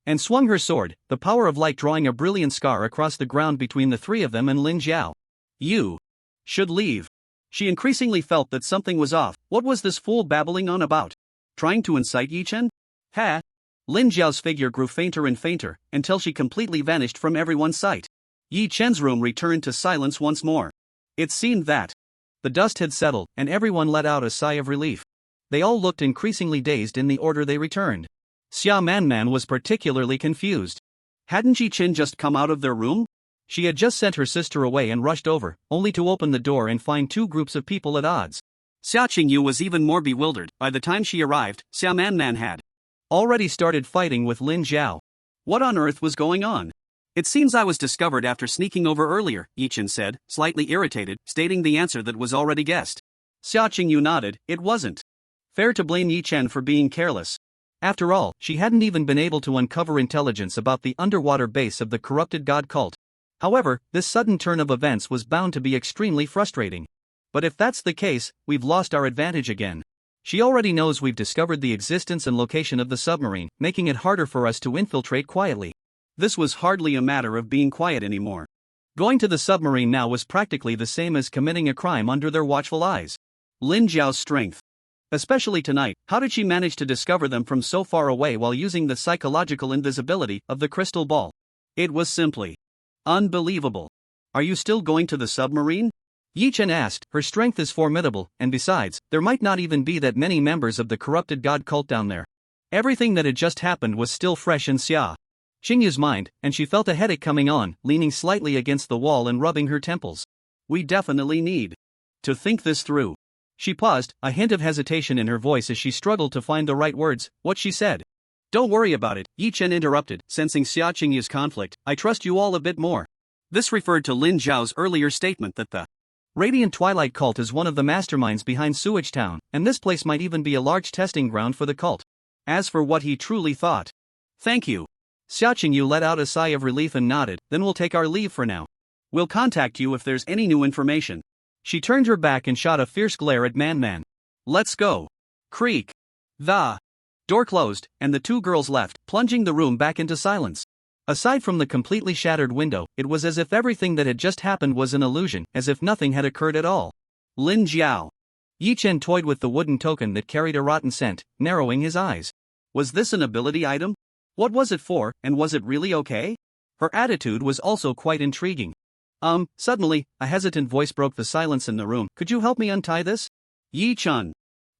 and swung her sword, the power of light drawing a brilliant scar across the ground between the three of them and Lin Jiao. You should leave. She increasingly felt that something was off. What was this fool babbling on about? Trying to incite Yi Chen? Lin Jiao's figure grew fainter and fainter, until she completely vanished from everyone's sight. Yi Chen's room returned to silence once more. It seemed that the dust had settled, and everyone let out a sigh of relief. They all looked increasingly dazed in the order they returned. Xia Man was particularly confused. Hadn't Yi Chen just come out of their room? She had just sent her sister away and rushed over, only to open the door and find two groups of people at odds. Xia Qingyu was even more bewildered. By the time she arrived, Xia Man had already started fighting with Lin Jiao. What on earth was going on? It seems I was discovered after sneaking over earlier, Yi Chen said, slightly irritated, stating the answer that was already guessed. Xia Qingyu nodded. It wasn't fair to blame Yi Chen for being careless. After all, she hadn't even been able to uncover intelligence about the underwater base of the corrupted god cult. However, this sudden turn of events was bound to be extremely frustrating. But if that's the case, we've lost our advantage again. She already knows we've discovered the existence and location of the submarine, making it harder for us to infiltrate quietly. This was hardly a matter of being quiet anymore. Going to the submarine now was practically the same as committing a crime under their watchful eyes. Lin Jiao's strength. Especially tonight, how did she manage to discover them from so far away while using the psychological invisibility of the crystal ball? It was simply unbelievable. Are you still going to the submarine? Yi Chen asked. Her strength is formidable, and besides, there might not even be that many members of the corrupted god cult down there. Everything that had just happened was still fresh in Xia Qingyu's mind, and she felt a headache coming on, leaning slightly against the wall and rubbing her temples. We definitely need to think this through. She paused, a hint of hesitation in her voice as she struggled to find the right words. What she said. Don't worry about it, Yi Chen interrupted, sensing Xia Qingyu's conflict. I trust you all a bit more. This referred to Lin Jiao's earlier statement that the Radiant Twilight cult is one of the masterminds behind Sewage Town, and this place might even be a large testing ground for the cult. As for what he truly thought. Thank you. Xia Qingyu let out a sigh of relief and nodded. Then we'll take our leave for now. We'll contact you if there's any new information. She turned her back and shot a fierce glare at Man. Let's go. Creak. The door closed, and the two girls left, plunging the room back into silence. Aside from the completely shattered window, it was as if everything that had just happened was an illusion, as if nothing had occurred at all. Lin Jiao. Yi Chen toyed with the wooden token that carried a rotten scent, narrowing his eyes. Was this an ability item? What was it for, and was it really okay? Her attitude was also quite intriguing. Suddenly, a hesitant voice broke the silence in the room. Could you help me untie this? Yi-chan.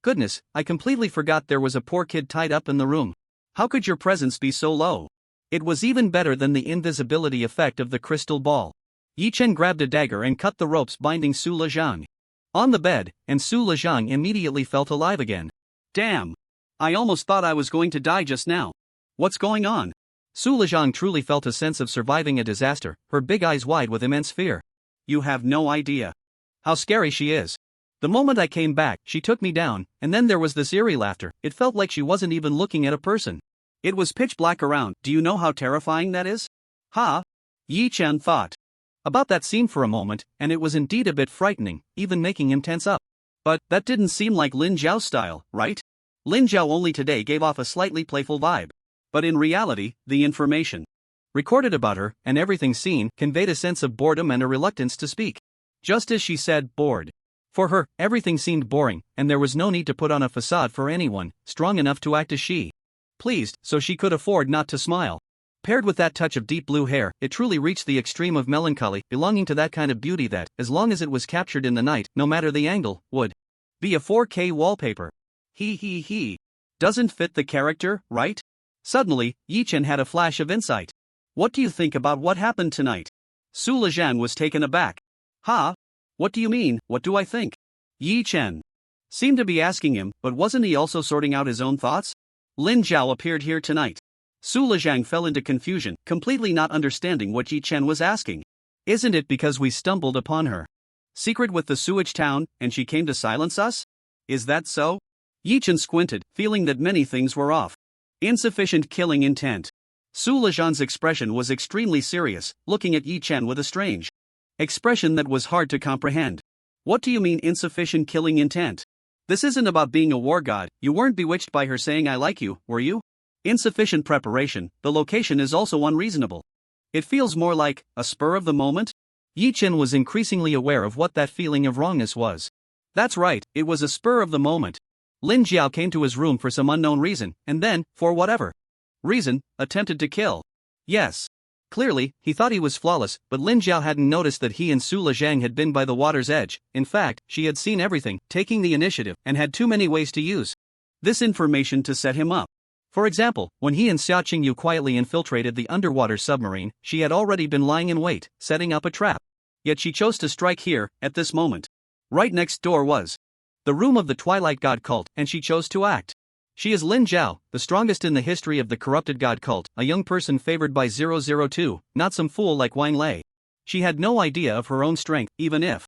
Goodness, I completely forgot there was a poor kid tied up in the room. How could your presence be so low? It was even better than the invisibility effect of the crystal ball. Yi-chen grabbed a dagger and cut the ropes binding Su Lezhang. On the bed, and Su Lezhang immediately felt alive again. Damn! I almost thought I was going to die just now. What's going on? Su Lezhang truly felt a sense of surviving a disaster, her big eyes wide with immense fear. You have no idea how scary she is. The moment I came back, she took me down, and then there was this eerie laughter. It felt like she wasn't even looking at a person. It was pitch black around. Do you know how terrifying that is? Ha! Yi-chan thought about that scene for a moment, and it was indeed a bit frightening, even making him tense up. But that didn't seem like Lin Zhao's style, right? Lin Zhao only today gave off a slightly playful vibe. But in reality, the information recorded about her, and everything seen, conveyed a sense of boredom and a reluctance to speak. Just as she said, bored. For her, everything seemed boring, and there was no need to put on a facade for anyone strong enough to act as she pleased, so she could afford not to smile. Paired with that touch of deep blue hair, it truly reached the extreme of melancholy, belonging to that kind of beauty that, as long as it was captured in the night, no matter the angle, would be a 4K wallpaper. He. Doesn't fit the character, right? Suddenly, Yi-chen had a flash of insight. What do you think about what happened tonight? Su Lezhang was taken aback. Ha? What do you mean, what do I think? Yi-chen seemed to be asking him, but wasn't he also sorting out his own thoughts? Lin Zhao appeared here tonight. Su Lezhang fell into confusion, completely not understanding what Yi-chen was asking. Isn't it because we stumbled upon her secret with the sewage town, and she came to silence us? Is that so? Yi-chen squinted, feeling that many things were off. Insufficient killing intent. Su Lezhang's expression was extremely serious, looking at Yi-chen with a strange expression that was hard to comprehend. What do you mean insufficient killing intent? This isn't about being a war god. You weren't bewitched by her saying I like you, were you? Insufficient preparation. The location is also unreasonable. It feels more like a spur of the moment. Yi-chen was increasingly aware of what that feeling of wrongness was. That's right, it was a spur of the moment. Lin Zhao came to his room for some unknown reason, and then, for whatever reason, attempted to kill. Yes. Clearly, he thought he was flawless, but Lin Zhao hadn't noticed that he and Su Lezhang had been by the water's edge. In fact, she had seen everything, taking the initiative, and had too many ways to use this information to set him up. For example, when he and Xia Qingyu quietly infiltrated the underwater submarine, she had already been lying in wait, setting up a trap. Yet she chose to strike here, at this moment. Right next door was the room of the Twilight God cult, and she chose to act. She is Lin Zhao, the strongest in the history of the corrupted God cult, a young person favored by 002, not some fool like Wang Lei. She had no idea of her own strength, even if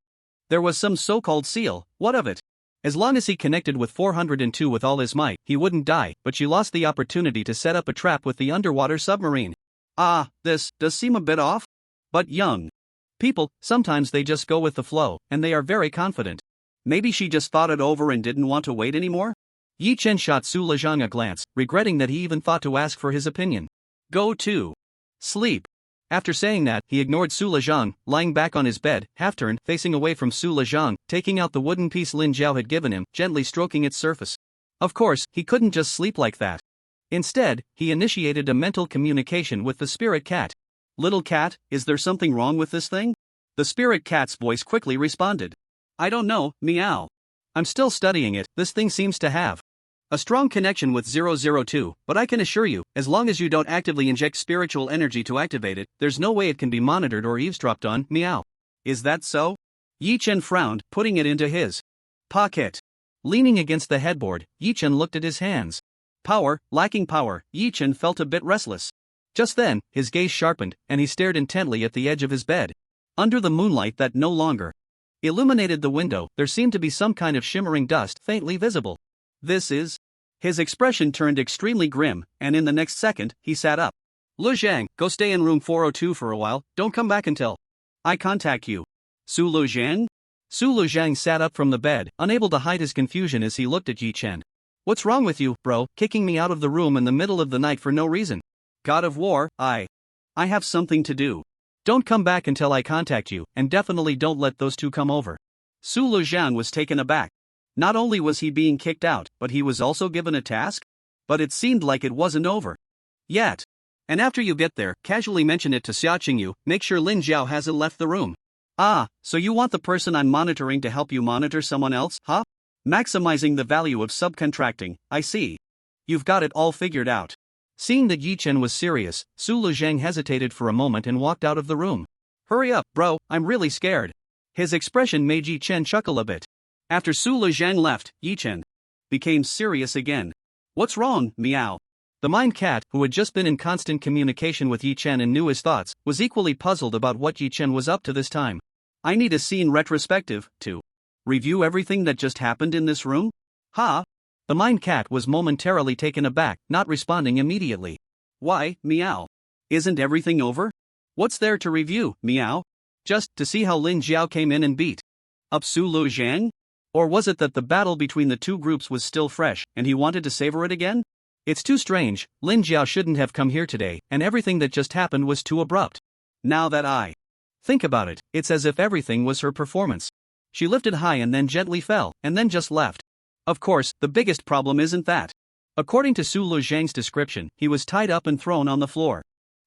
there was some so-called seal. What of it? As long as he connected with 402 with all his might, he wouldn't die, but she lost the opportunity to set up a trap with the underwater submarine. This does seem a bit off. But young people, sometimes they just go with the flow, and they are very confident. Maybe she just thought it over and didn't want to wait anymore? Yi-chen shot Su Lezhang a glance, regretting that he even thought to ask for his opinion. Go to sleep. After saying that, he ignored Su Lezhang, lying back on his bed, half-turned, facing away from Su Lezhang, taking out the wooden piece Lin Zhao had given him, gently stroking its surface. Of course, he couldn't just sleep like that. Instead, he initiated a mental communication with the spirit cat. Little cat, is there something wrong with this thing? The spirit cat's voice quickly responded. I don't know, meow. I'm still studying it. This thing seems to have a strong connection with 002, but I can assure you, as long as you don't actively inject spiritual energy to activate it, there's no way it can be monitored or eavesdropped on, meow. Is that so? Yi-chen frowned, putting it into his pocket. Leaning against the headboard, Yi-chen looked at his hands. Power, lacking power, Yi-chen felt a bit restless. Just then, his gaze sharpened, and he stared intently at the edge of his bed. Under the moonlight that no longer illuminated the window, there seemed to be some kind of shimmering dust faintly visible. This is... His expression turned extremely grim, and in the next second, he sat up. Lu Zhang, go stay in room 402 for a while, don't come back until I contact you. Su Lezhang? Su Lezhang sat up from the bed, unable to hide his confusion as he looked at Yi-chen. What's wrong with you, bro, kicking me out of the room in the middle of the night for no reason? God of War, I have something to do. Don't come back until I contact you, and definitely don't let those two come over. Su Lezhang was taken aback. Not only was he being kicked out, but he was also given a task? But it seemed like it wasn't over yet. And after you get there, casually mention it to Xia Qingyu, make sure Lin Zhao hasn't left the room. Ah, so you want the person I'm monitoring to help you monitor someone else, huh? Maximizing the value of subcontracting, I see. You've got it all figured out. Seeing that Yi Chen was serious, Su Lezhang hesitated for a moment and walked out of the room. Hurry up, bro, I'm really scared. His expression made Yi Chen chuckle a bit. After Su Lezhang left, Yi Chen became serious again. What's wrong, meow? The Mind Cat, who had just been in constant communication with Yi Chen and knew his thoughts, was equally puzzled about what Yi Chen was up to this time. I need a scene retrospective, to review everything that just happened in this room? Ha! The Mind Cat was momentarily taken aback, not responding immediately. Why, meow? Isn't everything over? What's there to review, meow? Just to see how Lin Jiao came in and beat up Su Lezhang? Or was it that the battle between the two groups was still fresh, and he wanted to savor it again? It's too strange. Lin Jiao shouldn't have come here today, and everything that just happened was too abrupt. Now that I think about it, it's as if everything was her performance. She lifted high and then gently fell, and then just left. Of course, the biggest problem isn't that. According to Su Lezhang's description, he was tied up and thrown on the floor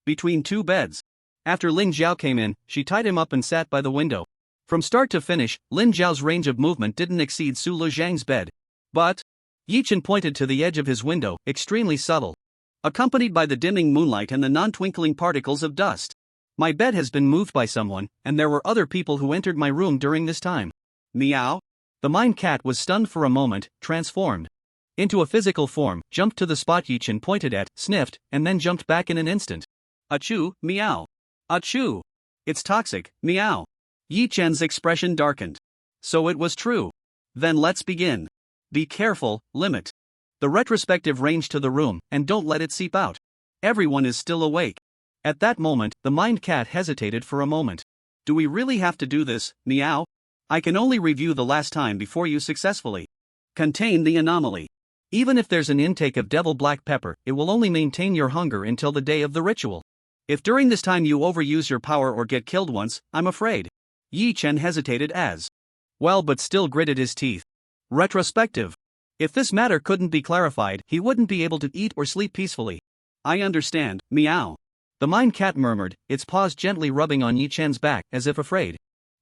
between two beds. After Lin Jiao came in, she tied him up and sat by the window. From start to finish, Lin Jiao's range of movement didn't exceed Su Lezhang's bed. But Yi Chen pointed to the edge of his window, extremely subtle, accompanied by the dimming moonlight and the non-twinkling particles of dust. My bed has been moved by someone, and there were other people who entered my room during this time. Meow? The Mind Cat was stunned for a moment, transformed into a physical form, jumped to the spot Yi Chen pointed at, sniffed, and then jumped back in an instant. Achoo, meow. Achoo. It's toxic, meow. Yi Chen's expression darkened. So it was true. Then let's begin. Be careful, limit the retrospective range to the room, and don't let it seep out. Everyone is still awake. At that moment, the Mind Cat hesitated for a moment. Do we really have to do this, meow? I can only review the last time before you successfully contain the anomaly. Even if there's an intake of devil black pepper, it will only maintain your hunger until the day of the ritual. If during this time you overuse your power or get killed once, I'm afraid. Yi Chen hesitated as well, but still gritted his teeth. Retrospective. If this matter couldn't be clarified, he wouldn't be able to eat or sleep peacefully. I understand, meow. The Mind Cat murmured, its paws gently rubbing on Yi Chen's back, as if afraid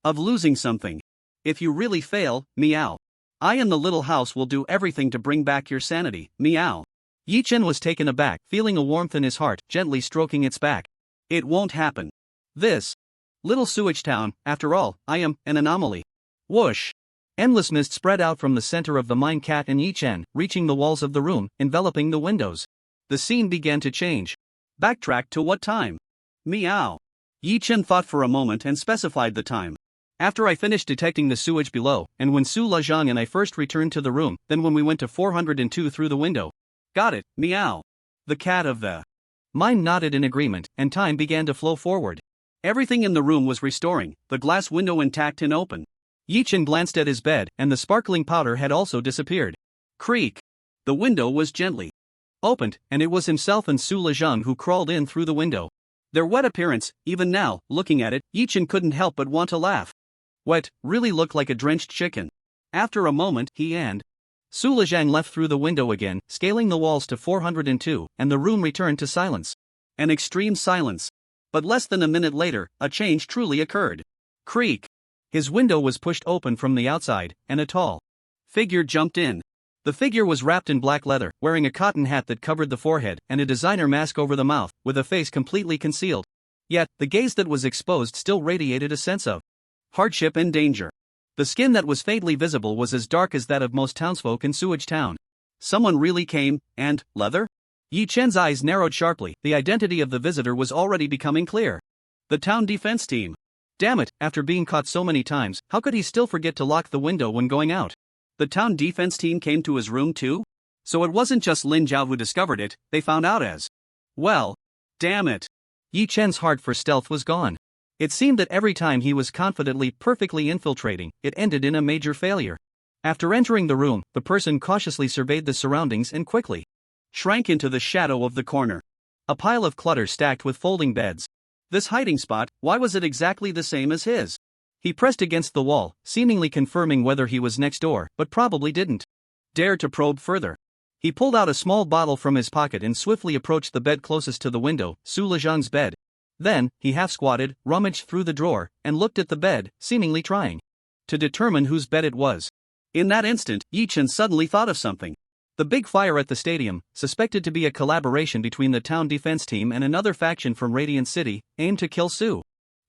of losing something. If you really fail, meow, I and the little house will do everything to bring back your sanity, meow. Yi Chen was taken aback, feeling a warmth in his heart, gently stroking its back. It won't happen. This little sewage town, after all, I am an anomaly. Whoosh! Endless mist spread out from the center of the Mind Cat and Yi Chen, reaching the walls of the room, enveloping the windows. The scene began to change. Backtrack to what time? Meow. Yi Chen thought for a moment and specified the time. After I finished detecting the sewage below, and when Su Lezhang and I first returned to the room, then when we went to 402 through the window. Got it, meow. The cat of the Mind nodded in agreement, and time began to flow forward. Everything in the room was restoring, the glass window intact and open. Yi Chen glanced at his bed, and the sparkling powder had also disappeared. Creak. The window was gently opened, and it was himself and Su Lezhang who crawled in through the window. Their wet appearance, even now, looking at it, Yi Chen couldn't help but want to laugh. Wet really looked like a drenched chicken. After a moment, he and Su Lezhang left through the window again, scaling the walls to 402, and the room returned to silence. An extreme silence. But less than a minute later, a change truly occurred. Creak. His window was pushed open from the outside, and a tall figure jumped in. The figure was wrapped in black leather, wearing a cotton hat that covered the forehead, and a designer mask over the mouth, with a face completely concealed. Yet, the gaze that was exposed still radiated a sense of hardship and danger. The skin that was faintly visible was as dark as that of most townsfolk in Sewage Town. Someone really came, and leather? Yi Chen's eyes narrowed sharply, the identity of the visitor was already becoming clear. The town defense team. Damn it, after being caught so many times, how could he still forget to lock the window when going out? The town defense team came to his room too? So it wasn't just Lin Jiao who discovered it, they found out as well. Damn it. Yi Chen's heart for stealth was gone. It seemed that every time he was confidently, perfectly infiltrating, it ended in a major failure. After entering the room, the person cautiously surveyed the surroundings and quickly shrank into the shadow of the corner. A pile of clutter stacked with folding beds. This hiding spot, why was it exactly the same as his? He pressed against the wall, seemingly confirming whether he was next door, but probably didn't dare to probe further. He pulled out a small bottle from his pocket and swiftly approached the bed closest to the window, Su Lezhang's bed. Then, he half-squatted, rummaged through the drawer, and looked at the bed, seemingly trying to determine whose bed it was. In that instant, Yi-chan suddenly thought of something. The big fire at the stadium, suspected to be a collaboration between the town defense team and another faction from Radiant City, aimed to kill Su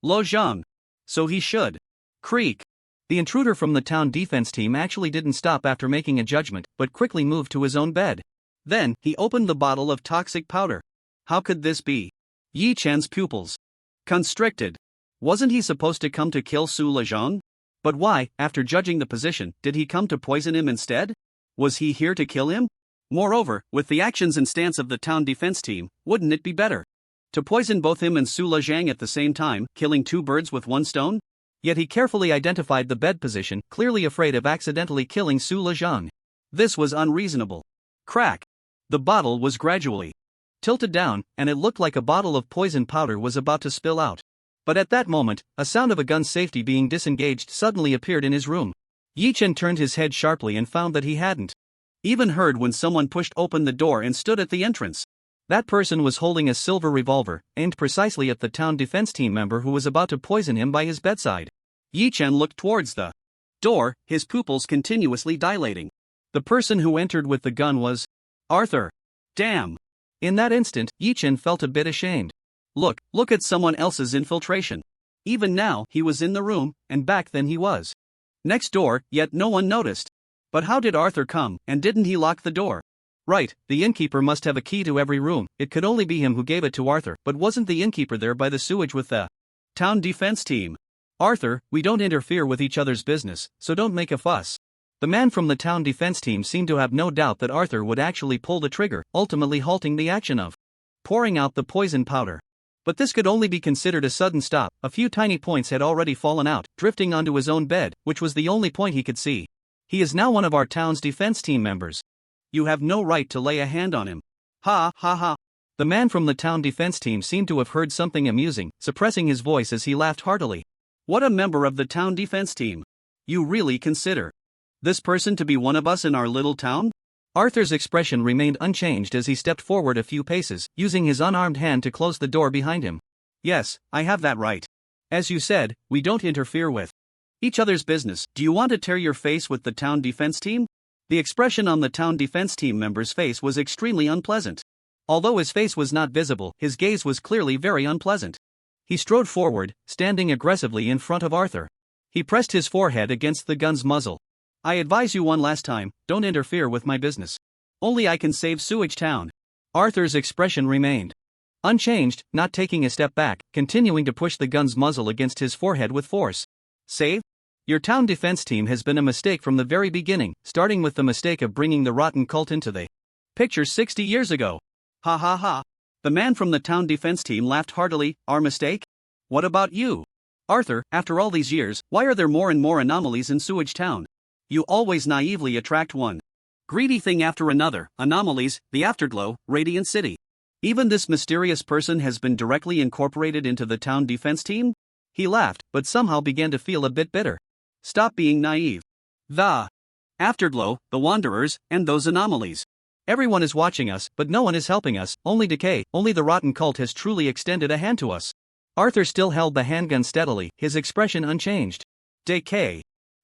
Lojong. So he should. Creak. The intruder from the town defense team actually didn't stop after making a judgment, but quickly moved to his own bed. Then, he opened the bottle of toxic powder. How could this be? Yi-chan's pupils constricted. Wasn't he supposed to come to kill Su Lejong? But why, after judging the position, did he come to poison him instead? Was he here to kill him? Moreover, with the actions and stance of the town defense team, wouldn't it be better to poison both him and Su Lejong at the same time, killing two birds with one stone? Yet he carefully identified the bed position, clearly afraid of accidentally killing Su Lejong. This was unreasonable. Crack. The bottle was gradually tilted down, and it looked like a bottle of poison powder was about to spill out. But at that moment, a sound of a gun's safety being disengaged suddenly appeared in his room. Yi-chan turned his head sharply and found that he hadn't even heard when someone pushed open the door and stood at the entrance. That person was holding a silver revolver, aimed precisely at the town defense team member who was about to poison him by his bedside. Yi-chan looked towards the door, his pupils continuously dilating. The person who entered with the gun was Arthur. Damn. In that instant, Yi-chan felt a bit ashamed. Look at someone else's infiltration. Even now, he was in the room, and back then he was next door, yet no one noticed. But how did Arthur come, and didn't he lock the door? Right, the innkeeper must have a key to every room. It could only be him who gave it to Arthur, but wasn't the innkeeper there by the sewage with the town defense team? Arthur, we don't interfere with each other's business, so don't make a fuss. The man from the town defense team seemed to have no doubt that Arthur would actually pull the trigger, ultimately halting the action of pouring out the poison powder. But this could only be considered a sudden stop. A few tiny points had already fallen out, drifting onto his own bed, which was the only point he could see. He is now one of our town's defense team members. You have no right to lay a hand on him. Ha ha ha. The man from the town defense team seemed to have heard something amusing, suppressing his voice as he laughed heartily. What a member of the town defense team. You really consider this person to be one of us in our little town? Arthur's expression remained unchanged as he stepped forward a few paces, using his unarmed hand to close the door behind him. Yes, I have that right. As you said, we don't interfere with each other's business. Do you want to tear your face with the town defense team? The expression on the town defense team member's face was extremely unpleasant. Although his face was not visible, his gaze was clearly very unpleasant. He strode forward, standing aggressively in front of Arthur. He pressed his forehead against the gun's muzzle. I advise you one last time, don't interfere with my business. Only I can save Sewage Town. Arthur's expression remained unchanged, not taking a step back, continuing to push the gun's muzzle against his forehead with force. Save? Your town defense team has been a mistake from the very beginning, starting with the mistake of bringing the rotten cult into the picture 60 years ago. Ha ha ha. The man from the town defense team laughed heartily. Our mistake? What about you? Arthur, after all these years, why are there more and more anomalies in Sewage Town? You always naively attract one greedy thing after another. Anomalies, the Afterglow, Radiant City. Even this mysterious person has been directly incorporated into the town defense team? He laughed, but somehow began to feel a bit bitter. Stop being naive. The Afterglow, the Wanderers, and those anomalies. Everyone is watching us, but no one is helping us, only decay. Only the rotten cult has truly extended a hand to us. Arthur still held the handgun steadily, his expression unchanged. Decay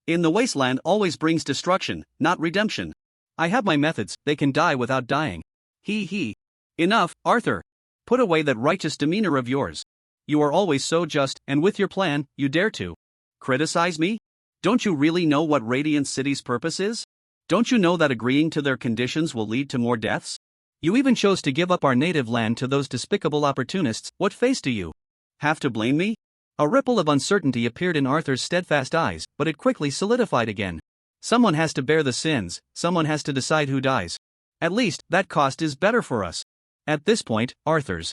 in the wasteland always brings destruction, not redemption. I have my methods, they can die without dying. He. Enough, Arthur. Put away that righteous demeanor of yours. You are always so just, and with your plan, you dare to criticize me? Don't you really know what Radiant City's purpose is? Don't you know that agreeing to their conditions will lead to more deaths? You even chose to give up our native land to those despicable opportunists. What face do you have to blame me? A ripple of uncertainty appeared in Arthur's steadfast eyes, but it quickly solidified again. Someone has to bear the sins, someone has to decide who dies. At least, that cost is better for us. At this point, Arthur's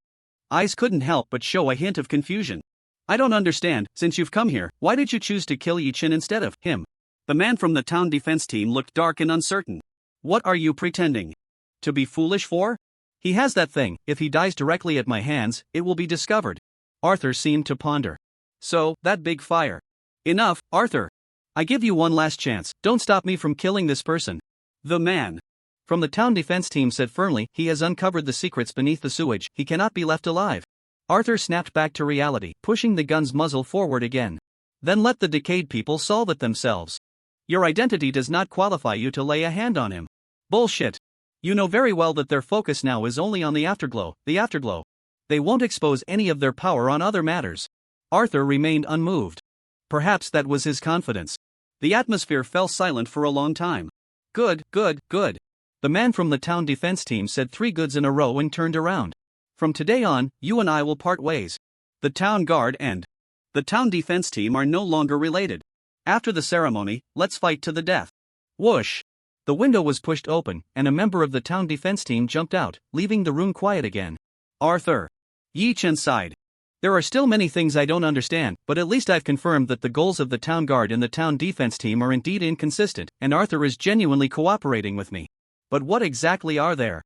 eyes couldn't help but show a hint of confusion. I don't understand, since you've come here, why did you choose to kill Yi-chan instead of him? The man from the town defense team looked dark and uncertain. What are you pretending to be foolish for? He has that thing, if he dies directly at my hands, it will be discovered. Arthur seemed to ponder. So, that big fire. Enough, Arthur. I give you one last chance, don't stop me from killing this person. The man from the town defense team said firmly, he has uncovered the secrets beneath the sewage, he cannot be left alive. Arthur snapped back to reality, pushing the gun's muzzle forward again. Then let the decayed people solve it themselves. Your identity does not qualify you to lay a hand on him. Bullshit. You know very well that their focus now is only on the afterglow. They won't expose any of their power on other matters. Arthur remained unmoved. Perhaps that was his confidence. The atmosphere fell silent for a long time. Good. The man from the town defense team said 3 goods in a row and turned around. From today on, you and I will part ways. The town guard and the town defense team are no longer related. After the ceremony, let's fight to the death. Whoosh! The window was pushed open, and a member of the town defense team jumped out, leaving the room quiet again. Arthur. Yi Chen sighed. There are still many things I don't understand, but at least I've confirmed that the goals of the town guard and the town defense team are indeed inconsistent, and Arthur is genuinely cooperating with me. But what exactly are their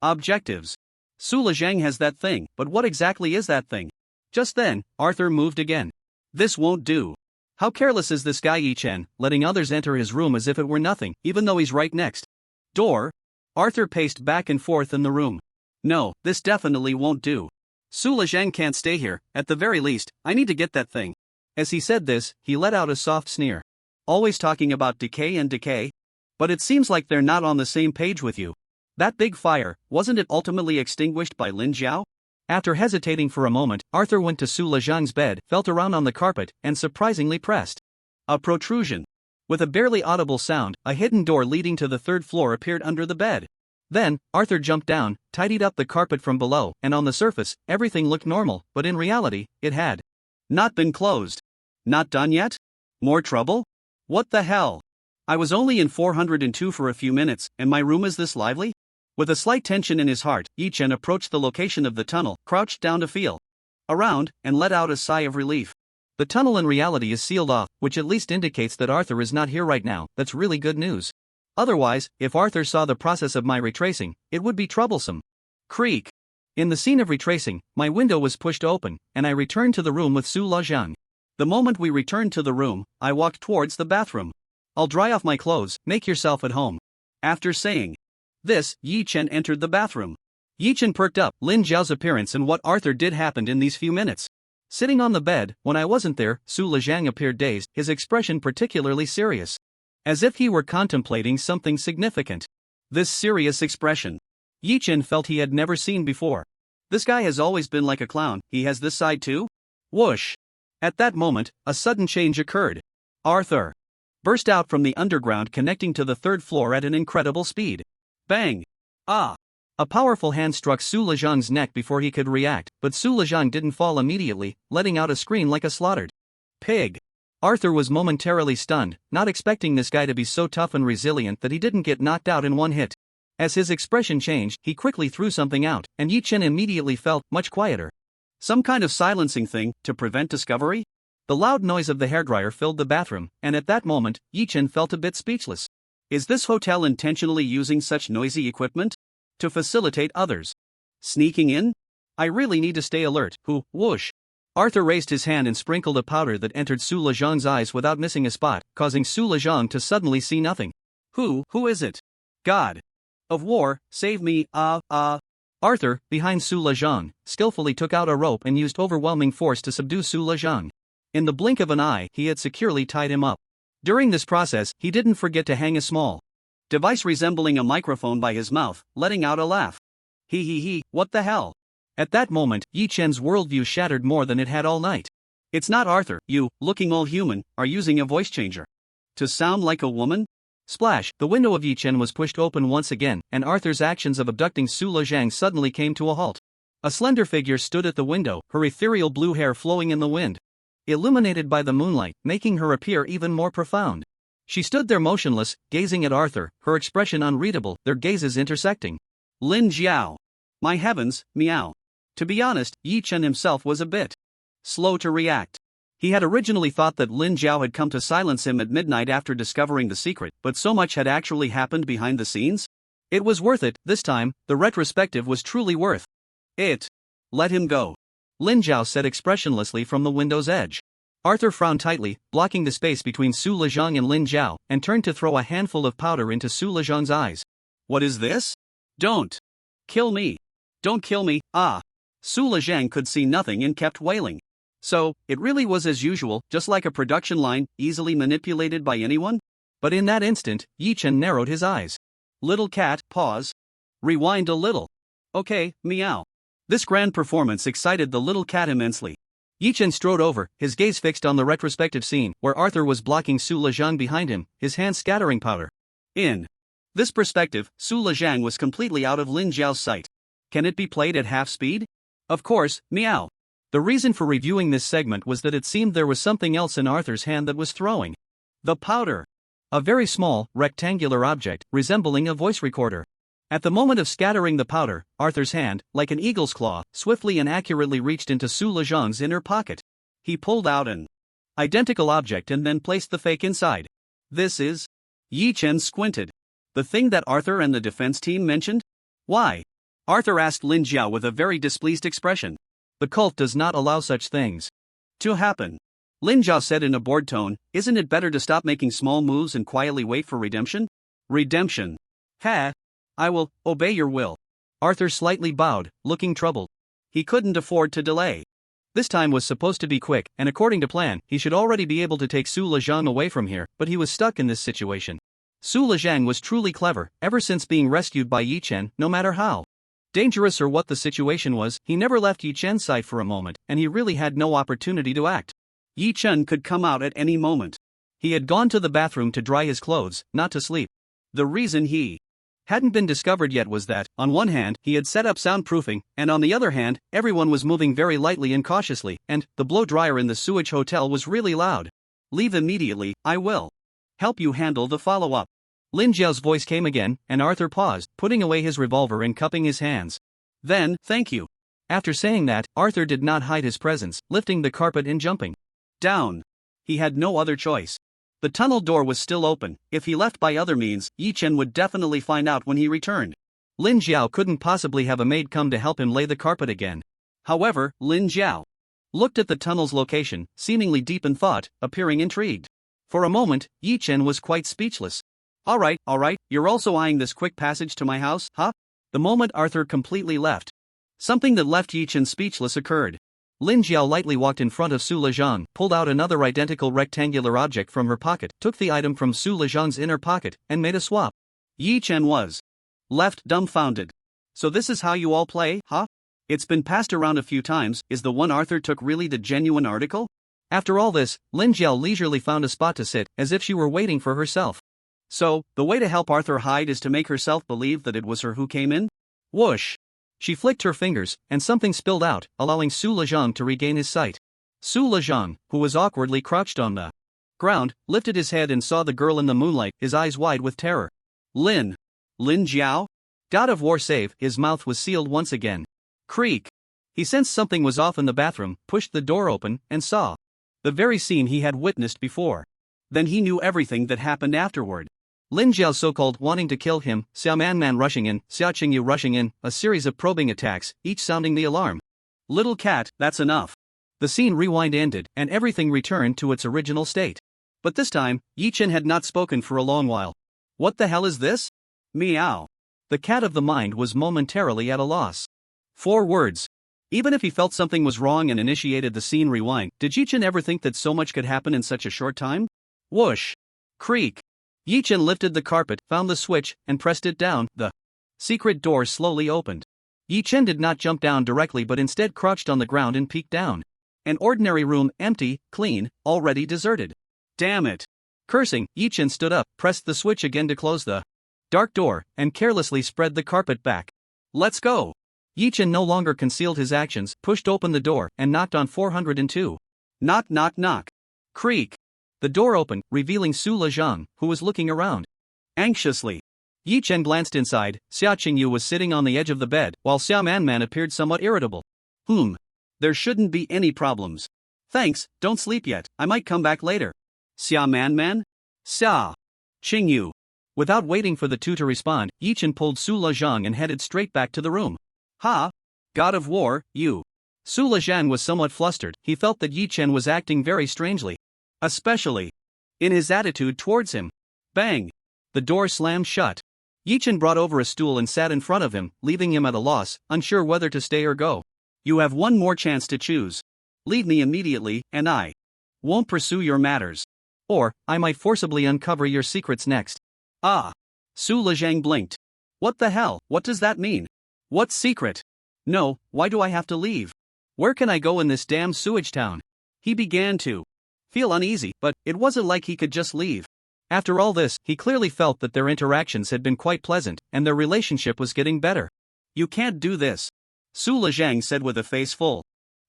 objectives? Su Lezhang has that thing, but what exactly is that thing? Just then, Arthur moved again. This won't do. How careless is this guy Yi Chen, letting others enter his room as if it were nothing, even though he's right next door? Arthur paced back and forth in the room. No, this definitely won't do. Su Lezhang can't stay here. At the very least, I need to get that thing. As he said this, he let out a soft sneer. Always talking about decay. But it seems like they're not on the same page with you. That big fire, wasn't it ultimately extinguished by Lin Jiao? After hesitating for a moment, Arthur went to Su Lezhang's bed, felt around on the carpet, and surprisingly pressed a protrusion. With a barely audible sound, a hidden door leading to the 3rd floor appeared under the bed. Then, Arthur jumped down, tidied up the carpet from below, and on the surface, everything looked normal, but in reality, it had not been closed. Not done yet? More trouble? What the hell? I was only in 402 for a few minutes, and my room is this lively? With a slight tension in his heart, Yi Chen approached the location of the tunnel, crouched down to feel around, and let out a sigh of relief. The tunnel in reality is sealed off, which at least indicates that Arthur is not here right now. That's really good news. Otherwise, if Arthur saw the process of my retracing, it would be troublesome. Creak. In the scene of retracing, my window was pushed open, and I returned to the room with Su Lezhang. The moment we returned to the room, I walked towards the bathroom. I'll dry off my clothes, make yourself at home. After saying this, Yi Chen entered the bathroom. Yi Chen perked up. Lin Jiao's appearance and what Arthur did happened in these few minutes. Sitting on the bed, when I wasn't there, Su Lezhang appeared dazed, his expression particularly serious. As if he were contemplating something significant. This serious expression, Yi Chen felt he had never seen before. This guy has always been like a clown, he has this side too? Whoosh! At that moment, a sudden change occurred. Arthur burst out from the underground connecting to the 3rd floor at an incredible speed. Bang! Ah! A powerful hand struck Su Lezhang's neck before he could react, but Su Lezhang didn't fall immediately, letting out a scream like a slaughtered pig. Arthur was momentarily stunned, not expecting this guy to be so tough and resilient that he didn't get knocked out in one hit. As his expression changed, he quickly threw something out, and Yi Chen immediately felt much quieter. Some kind of silencing thing, to prevent discovery? The loud noise of the hairdryer filled the bathroom, and at that moment, Yi Chen felt a bit speechless. Is this hotel intentionally using such noisy equipment? To facilitate others sneaking in? I really need to stay alert. Whoosh! Arthur raised his hand and sprinkled a powder that entered Su Lezhang's eyes without missing a spot, causing Su Lezhang to suddenly see nothing. Who is it? God of war, save me, Arthur, behind Su Lezhang, skillfully took out a rope and used overwhelming force to subdue Su Lezhang. In the blink of an eye, he had securely tied him up. During this process, he didn't forget to hang a small device resembling a microphone by his mouth, letting out a laugh. What the hell? At that moment, Yi Chen's worldview shattered more than it had all night. It's not Arthur, you, looking all human, are using a voice changer to sound like a woman? Splash! The window of Yi Chen was pushed open once again, and Arthur's actions of abducting Su Lezhang suddenly came to a halt. A slender figure stood at the window, her ethereal blue hair flowing in the wind, illuminated by the moonlight, making her appear even more profound. She stood there motionless, gazing at Arthur, her expression unreadable, their gazes intersecting. Lin Jiao. My heavens, meow. To be honest, Yi Chen himself was a bit slow to react. He had originally thought that Lin Jiao had come to silence him at midnight after discovering the secret, but so much had actually happened behind the scenes? It was worth it, this time, the retrospective was truly worth it. Let him go. Lin Jiao said expressionlessly from the window's edge. Arthur frowned tightly, blocking the space between Su Lezhang and Lin Jiao, and turned to throw a handful of powder into Su Lezhang's eyes. What is this? Don't kill me. Don't kill me, Su Lezhang could see nothing and kept wailing. So, it really was as usual, just like a production line, easily manipulated by anyone? But in that instant, Yi Chen narrowed his eyes. Little cat, pause. Rewind a little. Okay, meow. This grand performance excited the little cat immensely. Yi Chen strode over, his gaze fixed on the retrospective scene, where Arthur was blocking Su Lezhang behind him, his hands scattering powder. In this perspective, Su Lezhang was completely out of Lin Jiao's sight. Can it be played at half speed? Of course, meow. The reason for reviewing this segment was that it seemed there was something else in Arthur's hand that was throwing. The powder. A very small, rectangular object, resembling a voice recorder. At the moment of scattering the powder, Arthur's hand, like an eagle's claw, swiftly and accurately reached into Su Lezhang's inner pocket. He pulled out an identical object and then placed the fake inside. This is... Yi Chen squinted. The thing that Arthur and the defense team mentioned? Why? Arthur asked Lin Jiao with a very displeased expression. The cult does not allow such things to happen. Lin Jiao said in a bored tone, isn't it better to stop making small moves and quietly wait for redemption? Redemption. Ha! I will obey your will. Arthur slightly bowed, looking troubled. He couldn't afford to delay. This time was supposed to be quick, and according to plan, he should already be able to take Su Lezhang away from here, but he was stuck in this situation. Su Lezhang was truly clever, ever since being rescued by Yi Chen, no matter how dangerous or what the situation was, he never left Yi Chen's side for a moment, and he really had no opportunity to act. Yi Chen could come out at any moment. He had gone to the bathroom to dry his clothes, not to sleep. The reason he hadn't been discovered yet was that, on one hand, he had set up soundproofing, and on the other hand, everyone was moving very lightly and cautiously, and the blow dryer in the Sewage hotel was really loud. Leave immediately, I will help you handle the follow-up. Lin Jiao's voice came again, and Arthur paused, putting away his revolver and cupping his hands. Then, thank you. After saying that, Arthur did not hide his presence, lifting the carpet and jumping down. He had no other choice. The tunnel door was still open. If he left by other means, Yi Chen would definitely find out when he returned. Lin Jiao couldn't possibly have a maid come to help him lay the carpet again. However, Lin Jiao looked at the tunnel's location, seemingly deep in thought, appearing intrigued. For a moment, Yi Chen was quite speechless. All right, you're also eyeing this quick passage to my house, huh? The moment Arthur completely left, something that left Yi Chen speechless occurred. Lin Jiao lightly walked in front of Su Lezhang, pulled out another identical rectangular object from her pocket, took the item from Su Lezhang's inner pocket, and made a swap. Yi Chen was left dumbfounded. So this is how you all play, huh? It's been passed around a few times. Is the one Arthur took really the genuine article? After all this, Lin Jiao leisurely found a spot to sit, as if she were waiting for herself. So, the way to help Arthur hide is to make herself believe that it was her who came in? Whoosh! She flicked her fingers, and something spilled out, allowing Su Lezhang to regain his sight. Su Lezhang, who was awkwardly crouched on the ground, lifted his head and saw the girl in the moonlight, his eyes wide with terror. Lin Jiao? God of War save, his mouth was sealed once again. Creak! He sensed something was off in the bathroom, pushed the door open, and saw the very scene he had witnessed before. Then he knew everything that happened afterward. Lin Jiao so-called wanting to kill him, Xiao Man rushing in, Xiao Qingyu rushing in, a series of probing attacks, each sounding the alarm. Little cat, that's enough. The scene rewind ended, and everything returned to its original state. But this time, Yi Chen had not spoken for a long while. What the hell is this? Meow. The cat of the mind was momentarily at a loss. 4 words. Even if he felt something was wrong and initiated the scene rewind, did Yi Chen ever think that so much could happen in such a short time? Whoosh! Creak! Yi Chen lifted the carpet, found the switch, and pressed it down. The secret door slowly opened. Yi Chen did not jump down directly but instead crouched on the ground and peeked down. An ordinary room, empty, clean, already deserted. Damn it! Cursing, Yi Chen stood up, pressed the switch again to close the dark door, and carelessly spread the carpet back. Let's go! Yi Chen no longer concealed his actions, pushed open the door, and knocked on 402. Knock knock knock. Creak! The door opened, revealing Su Lezhang, who was looking around anxiously. Yi Chen glanced inside. Xiao Qingyu was sitting on the edge of the bed, while Xiao Man appeared somewhat irritable. There shouldn't be any problems. Thanks, don't sleep yet, I might come back later. Xiao Man? Xiao Qingyu. Without waiting for the two to respond, Yi Chen pulled Su Lezhang and headed straight back to the room. Ha! God of War, you. Su Lezhang was somewhat flustered. He felt that Yi Chen was acting very strangely. Especially in his attitude towards him. Bang! The door slammed shut. Yi Chen brought over a stool and sat in front of him, leaving him at a loss, unsure whether to stay or go. You have one more chance to choose. Leave me immediately, and I won't pursue your matters. Or, I might forcibly uncover your secrets next. Ah. Su Lezhang blinked. What the hell, what does that mean? What secret? No, why do I have to leave? Where can I go in this damn sewage town? He began to feel uneasy, but it wasn't like he could just leave. After all this, he clearly felt that their interactions had been quite pleasant, and their relationship was getting better. You can't do this, Su Lezhang said with a face full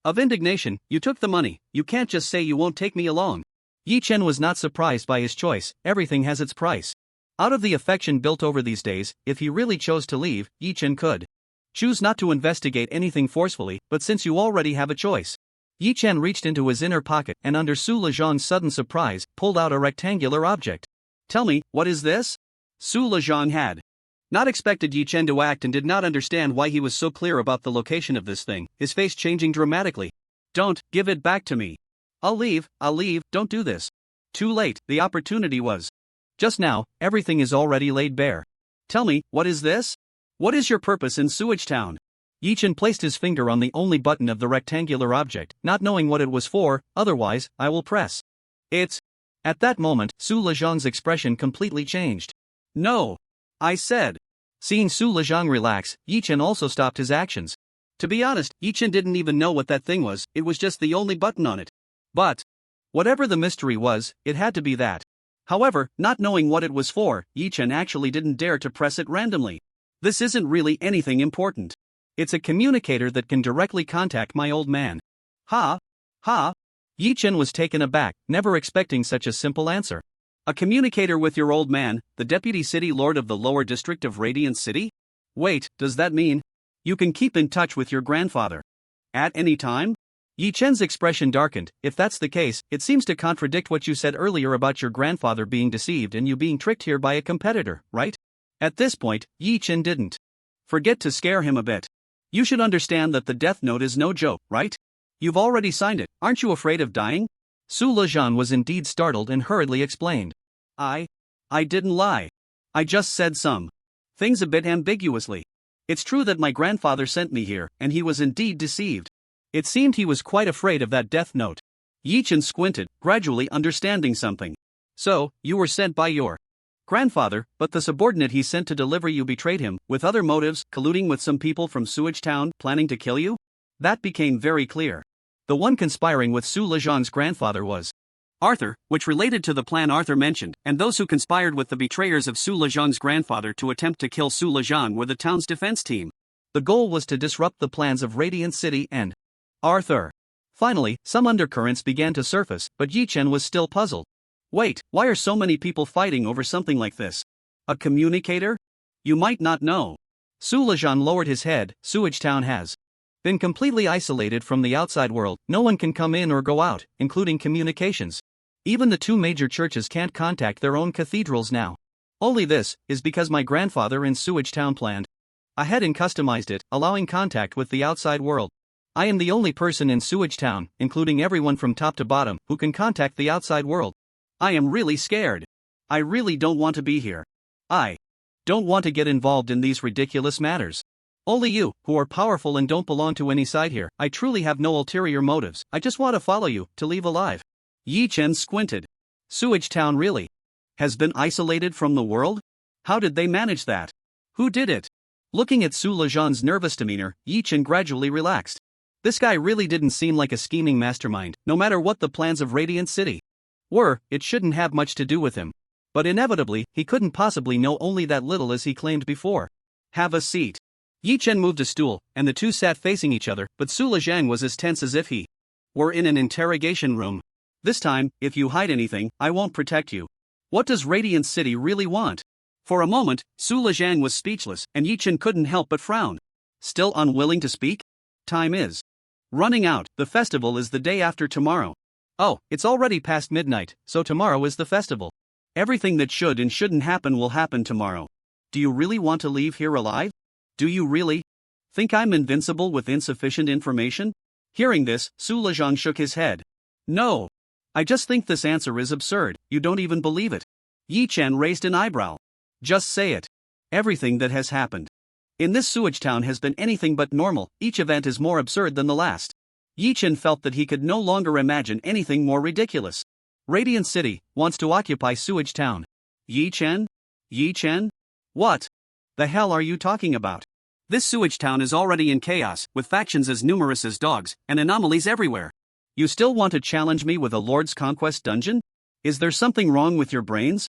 of indignation. You took the money, you can't just say you won't take me along. Yi Chen was not surprised by his choice. Everything has its price. Out of the affection built over these days, if he really chose to leave, Yi Chen could choose not to investigate anything forcefully, but since you already have a choice. Yi Chen reached into his inner pocket and under Su Lezhang's sudden surprise, pulled out a rectangular object. Tell me, what is this? Su Lezhang had not expected Yi Chen to act and did not understand why he was so clear about the location of this thing, his face changing dramatically. Don't, give it back to me. I'll leave, don't do this. Too late, the opportunity was just now, everything is already laid bare. Tell me, what is this? What is your purpose in Sewage Town? Yi Chen placed his finger on the only button of the rectangular object, not knowing what it was for. Otherwise, I will press. It's. At that moment, Su Lezhang's expression completely changed. No. I said. Seeing Su Lezhang relax, Yi Chen also stopped his actions. To be honest, Yi Chen didn't even know what that thing was, it was just the only button on it. But whatever the mystery was, it had to be that. However, not knowing what it was for, Yi Chen actually didn't dare to press it randomly. This isn't really anything important. It's a communicator that can directly contact my old man. Ha? Yi Chen was taken aback, never expecting such a simple answer. A communicator with your old man, the deputy city lord of the lower district of Radiant City? Wait, does that mean you can keep in touch with your grandfather at any time? Yi Chen's expression darkened. If that's the case, it seems to contradict what you said earlier about your grandfather being deceived and you being tricked here by a competitor, right? At this point, Yi Chen didn't forget to scare him a bit. You should understand that the death note is no joke, right? You've already signed it, aren't you afraid of dying? Su Lezhang was indeed startled and hurriedly explained. I didn't lie. I just said some things a bit ambiguously. It's true that my grandfather sent me here, and he was indeed deceived. It seemed he was quite afraid of that death note. Yi Chen squinted, gradually understanding something. So, you were sent by your grandfather, but the subordinate he sent to deliver you betrayed him, with other motives, colluding with some people from Sewage Town, planning to kill you? That became very clear. The one conspiring with Su Lezhang's grandfather was Arthur, which related to the plan Arthur mentioned, and those who conspired with the betrayers of Su Lezhang's grandfather to attempt to kill Su Lezhang were the town's defense team. The goal was to disrupt the plans of Radiant City and Arthur. Finally, some undercurrents began to surface, but Yi Chen was still puzzled. Wait, why are so many people fighting over something like this? A communicator? You might not know. Su Lezhang lowered his head. Sewage Town has been completely isolated from the outside world. No one can come in or go out, including communications. Even the two major churches can't contact their own cathedrals now. Only this is because my grandfather in Sewage Town planned ahead and customized it, allowing contact with the outside world. I am the only person in Sewage Town, including everyone from top to bottom, who can contact the outside world. I am really scared. I really don't want to be here. I don't want to get involved in these ridiculous matters. Only you, who are powerful and don't belong to any side here. I truly have no ulterior motives. I just want to follow you, to leave alive. Yi Chen squinted. Sewage Town really has been isolated from the world? How did they manage that? Who did it? Looking at Su Lezhang's nervous demeanor, Yi Chen gradually relaxed. This guy really didn't seem like a scheming mastermind. No matter what the plans of Radiant City were, it shouldn't have much to do with him. But inevitably, he couldn't possibly know only that little as he claimed before. Have a seat. Yi Chen moved a stool, and the two sat facing each other, but Su Lezhang was as tense as if he were in an interrogation room. This time, if you hide anything, I won't protect you. What does Radiant City really want? For a moment, Su Lezhang was speechless, and Yi Chen couldn't help but frown. Still unwilling to speak? Time is running out. The festival is the day after tomorrow. Oh, it's already past midnight, so tomorrow is the festival. Everything that should and shouldn't happen will happen tomorrow. Do you really want to leave here alive? Do you really think I'm invincible with insufficient information? Hearing this, Su Lezhang shook his head. No. I just think this answer is absurd. You don't even believe it. Yi Chen raised an eyebrow. Just say it. Everything that has happened In this sewage town has been anything but normal, each event is more absurd than the last. Yi Chen felt that he could no longer imagine anything more ridiculous. Radiant City wants to occupy Sewage Town. Yi Chen? Yi Chen? What the hell are you talking about? This sewage town is already in chaos, with factions as numerous as dogs, and anomalies everywhere. You still want to challenge me with a Lord's Conquest dungeon? Is there something wrong with your brains?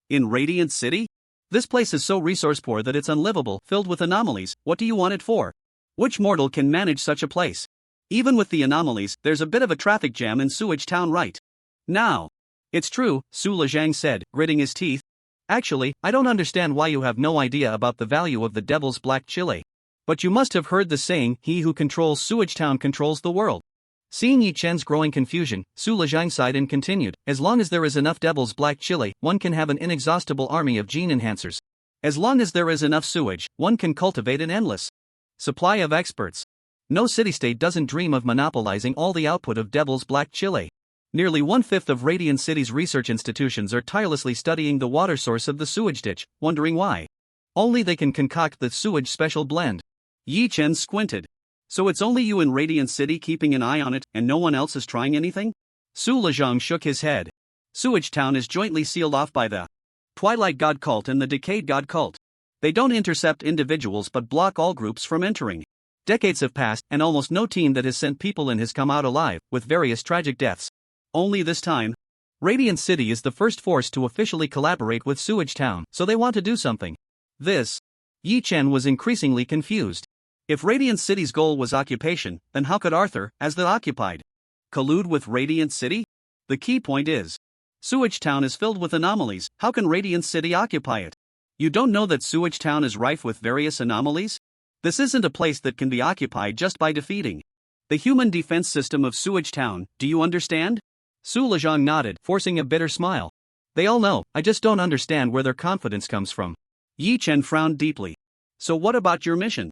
In Radiant City? This place is so resource poor that it's unlivable, filled with anomalies. What do you want it for? Which mortal can manage such a place? Even with the anomalies, there's a bit of a traffic jam in Sewage Town right now. It's true, Su Lezhang said, gritting his teeth. Actually, I don't understand why you have no idea about the value of the devil's black chili. But you must have heard the saying, he who controls Sewage Town controls the world. Seeing Yi Chen's growing confusion, Su Lezhang sighed and continued, as long as there is enough devil's black chili, one can have an inexhaustible army of gene enhancers. As long as there is enough sewage, one can cultivate an endless supply of experts. No city-state doesn't dream of monopolizing all the output of devil's black chili. Nearly 1/5 of Radiant City's research institutions are tirelessly studying the water source of the sewage ditch, wondering why only they can concoct the sewage special blend. Yi Chen squinted. So it's only you in Radiant City keeping an eye on it, and no one else is trying anything? Su Lezhang shook his head. Sewage Town is jointly sealed off by the Twilight God Cult and the Decayed God Cult. They don't intercept individuals but block all groups from entering. Decades have passed, and almost no team that has sent people in has come out alive, with various tragic deaths. Only this time, Radiant City is the first force to officially collaborate with Sewage Town, so they want to do something. Yi Chen was increasingly confused. If Radiant City's goal was occupation, then how could Arthur, as the occupied, collude with Radiant City? The key point is, Sewage Town is filled with anomalies, how can Radiant City occupy it? You don't know that Sewage Town is rife with various anomalies? This isn't a place that can be occupied just by defeating the human defense system of Sewage Town, do you understand? Su Lezhang nodded, forcing a bitter smile. They all know, I just don't understand where their confidence comes from. Yi Chen frowned deeply. So what about your mission?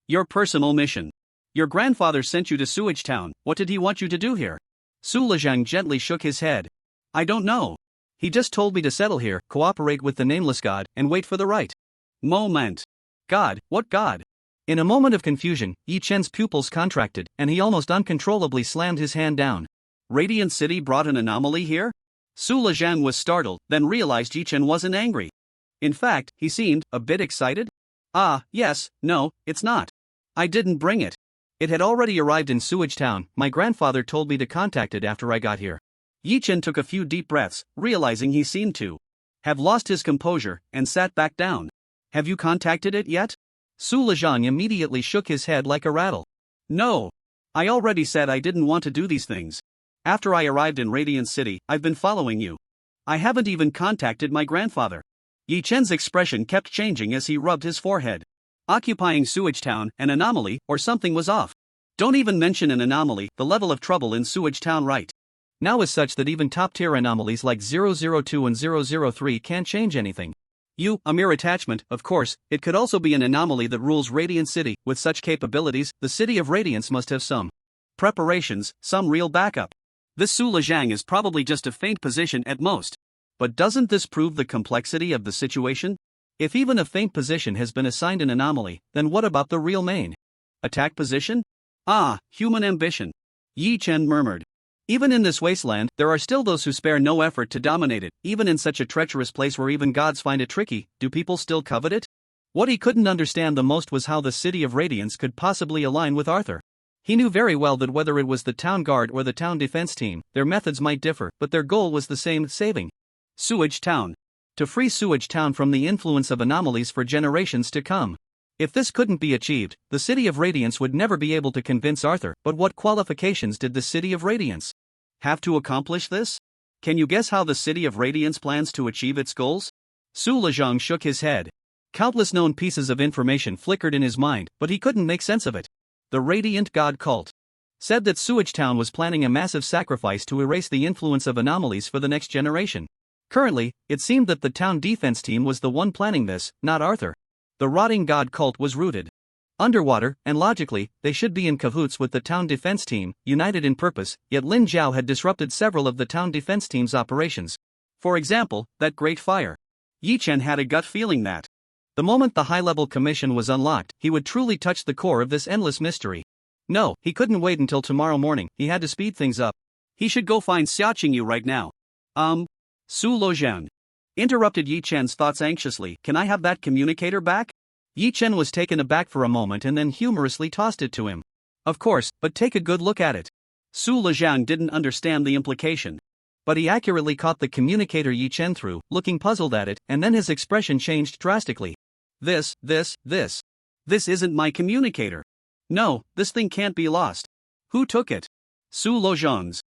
Your personal mission. Your grandfather sent you to Sewage Town, what did he want you to do here? Su Lezhang gently shook his head. I don't know. He just told me to settle here, cooperate with the nameless god, and wait for the right moment. God, what god? In a moment of confusion, Yi Chen's pupils contracted, and he almost uncontrollably slammed his hand down. Radiant City brought an anomaly here? Su Lezhang was startled, then realized Yi Chen wasn't angry. In fact, he seemed a bit excited. Yes, no, it's not. I didn't bring it. It had already arrived in Sewage Town, my grandfather told me to contact it after I got here. Yi Chen took a few deep breaths, realizing he seemed to have lost his composure, and sat back down. Have you contacted it yet? Su Lezhang immediately shook his head like a rattle. No. I already said I didn't want to do these things. After I arrived in Radiant City, I've been following you. I haven't even contacted my grandfather. Yi Chen's expression kept changing as he rubbed his forehead. Occupying Sewage Town, an anomaly, or something was off. Don't even mention an anomaly, the level of trouble in Sewage Town right now is such that even top-tier anomalies like 002 and 003 can't change anything. A mere attachment, of course, it could also be an anomaly that rules Radiant City. With such capabilities, the City of Radiance must have some preparations, some real backup. This Su Lezhang is probably just a feint position at most. But doesn't this prove the complexity of the situation? If even a feint position has been assigned an anomaly, then what about the real main attack position? Human ambition. Yi Chen murmured. Even in this wasteland, there are still those who spare no effort to dominate it. Even in such a treacherous place where even gods find it tricky, do people still covet it? What he couldn't understand the most was how the City of Radiance could possibly align with Arthur. He knew very well that whether it was the town guard or the town defense team, their methods might differ, but their goal was the same, saving Sewage Town. To free Sewage Town from the influence of anomalies for generations to come. If this couldn't be achieved, the City of Radiance would never be able to convince Arthur. But what qualifications did the City of Radiance have to accomplish this? Can you guess how the City of Radiance plans to achieve its goals? Su Lezhang shook his head. Countless known pieces of information flickered in his mind, but he couldn't make sense of it. The Radiant God Cult said that Sewage Town was planning a massive sacrifice to erase the influence of anomalies for the next generation. Currently, it seemed that the town defense team was the one planning this, not Arthur. The rotting god cult was rooted underwater, and logically, they should be in cahoots with the town defense team, united in purpose, yet Lin Zhao had disrupted several of the town defense team's operations. For example, that great fire. Yi Chen had a gut feeling that The moment the high-level commission was unlocked, he would truly touch the core of this endless mystery. No, he couldn't wait until tomorrow morning, he had to speed things up. He should go find Xiaoqing you right now. Su Lojian. Interrupted Yi Chen's thoughts anxiously. Can I have that communicator back? Yi Chen was taken aback for a moment and then humorously tossed it to him. Of course, but take a good look at it. Su Lojian didn't understand the implication. But he accurately caught the communicator Yi Chen threw, looking puzzled at it, and then his expression changed drastically. This isn't my communicator. No, this thing can't be lost. Who took it? Su Lojian's.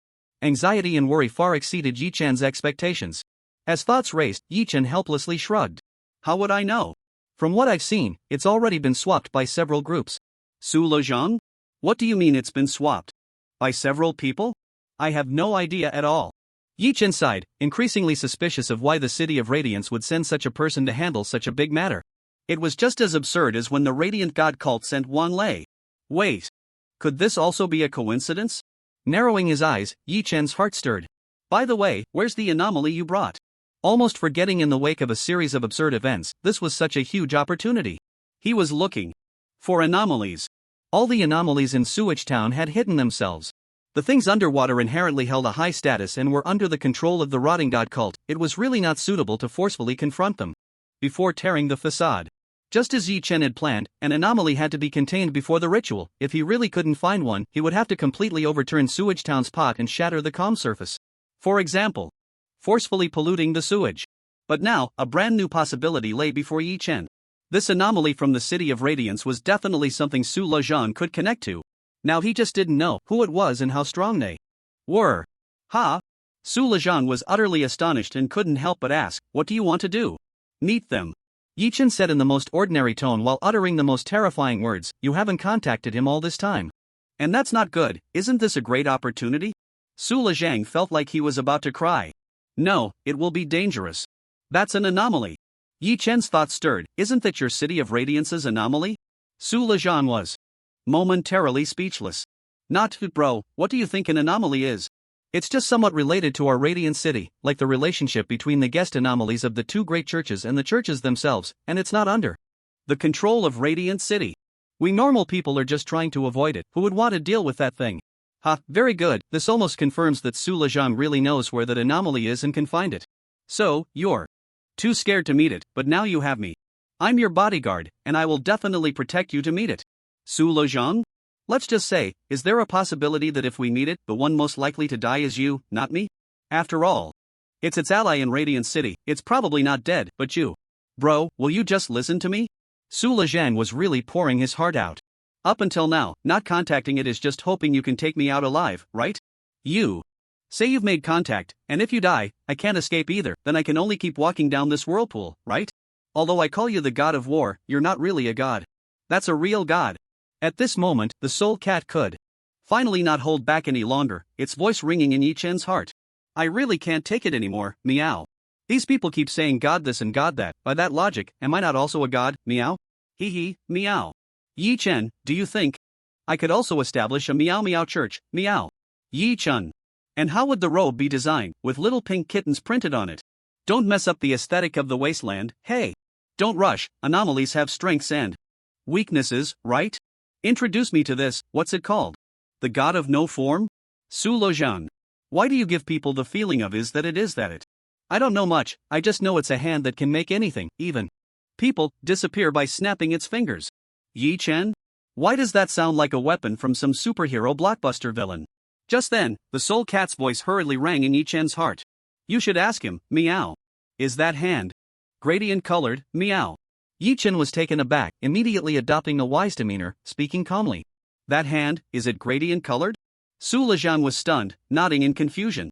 Anxiety and worry far exceeded Yi Chen's expectations. As thoughts raced, Yi Chen helplessly shrugged. How would I know? From what I've seen, it's already been swapped by several groups. Su Lojian? What do you mean it's been swapped? By several people? I have no idea at all. Yi Chen sighed, increasingly suspicious of why the City of Radiance would send such a person to handle such a big matter. It was just as absurd as when the Radiant God cult sent Wan Lei. Wait. Could this also be a coincidence? Narrowing his eyes, Yi Chen's heart stirred. By the way, where's the anomaly you brought? Almost forgetting in the wake of a series of absurd events, this was such a huge opportunity. He was looking for anomalies. All the anomalies in Sewage Town had hidden themselves. The things underwater inherently held a high status and were under the control of the Rotting God cult. It was really not suitable to forcefully confront them before tearing the facade. Just as Yi Chen had planned, an anomaly had to be contained before the ritual. If he really couldn't find one, he would have to completely overturn Sewage Town's pot and shatter the calm surface. For example, forcefully polluting the sewage. But now, a brand new possibility lay before Yi Chen. This anomaly from the City of Radiance was definitely something Su Lojian could connect to. Now he just didn't know who it was and how strong they were. Ha! Su Lojian was utterly astonished and couldn't help but ask, what do you want to do? Meet them. Yi Chen said in the most ordinary tone while uttering the most terrifying words, you haven't contacted him all this time. And that's not good, isn't this a great opportunity? Su Lojian felt like he was about to cry. No, it will be dangerous. That's an anomaly. Yi Chen's thoughts stirred. Isn't that your City of Radiance's anomaly? Su Lojian was momentarily speechless. Not, bro, what do you think an anomaly is? It's just somewhat related to our Radiant City, like the relationship between the guest anomalies of the two great churches and the churches themselves, and it's not under the control of Radiant City. We normal people are just trying to avoid it. Who would want to deal with that thing? Ha, very good. This almost confirms that Su Lojian really knows where that anomaly is and can find it. So, you're too scared to meet it, but now you have me. I'm your bodyguard, and I will definitely protect you to meet it. Su Lojian? Let's just say, is there a possibility that if we meet it, the one most likely to die is you, not me? After all, it's its ally in Radiant City. It's probably not dead, but you. Bro, will you just listen to me? Su Lojian was really pouring his heart out. Up until now, not contacting it is just hoping you can take me out alive, right? You. Say you've made contact, and if you die, I can't escape either, then I can only keep walking down this whirlpool, right? Although I call you the god of war, you're not really a god. That's a real god. At this moment, the soul cat could finally not hold back any longer, its voice ringing in Yi Chen's heart. I really can't take it anymore, meow. These people keep saying god this and god that. By that logic, am I not also a god, meow? Hee hee, meow. Yi Chen, do you think I could also establish a meow meow church, meow? Yi Chen. And how would the robe be designed, with little pink kittens printed on it? Don't mess up the aesthetic of the wasteland, hey. Don't rush, anomalies have strengths and weaknesses, right? Introduce me to this, what's it called? The god of no form? Su Lojian. Why do you give people the feeling of is that it? I don't know much, I just know it's a hand that can make anything, even people, disappear by snapping its fingers. Yi Chen? Why does that sound like a weapon from some superhero blockbuster villain? Just then, the soul cat's voice hurriedly rang in Yi Chen's heart. You should ask him, meow. Is that hand gradient colored, meow? Yi Chen was taken aback, immediately adopting a wise demeanor, speaking calmly. That hand, is it gradient colored? Su Lojian was stunned, nodding in confusion.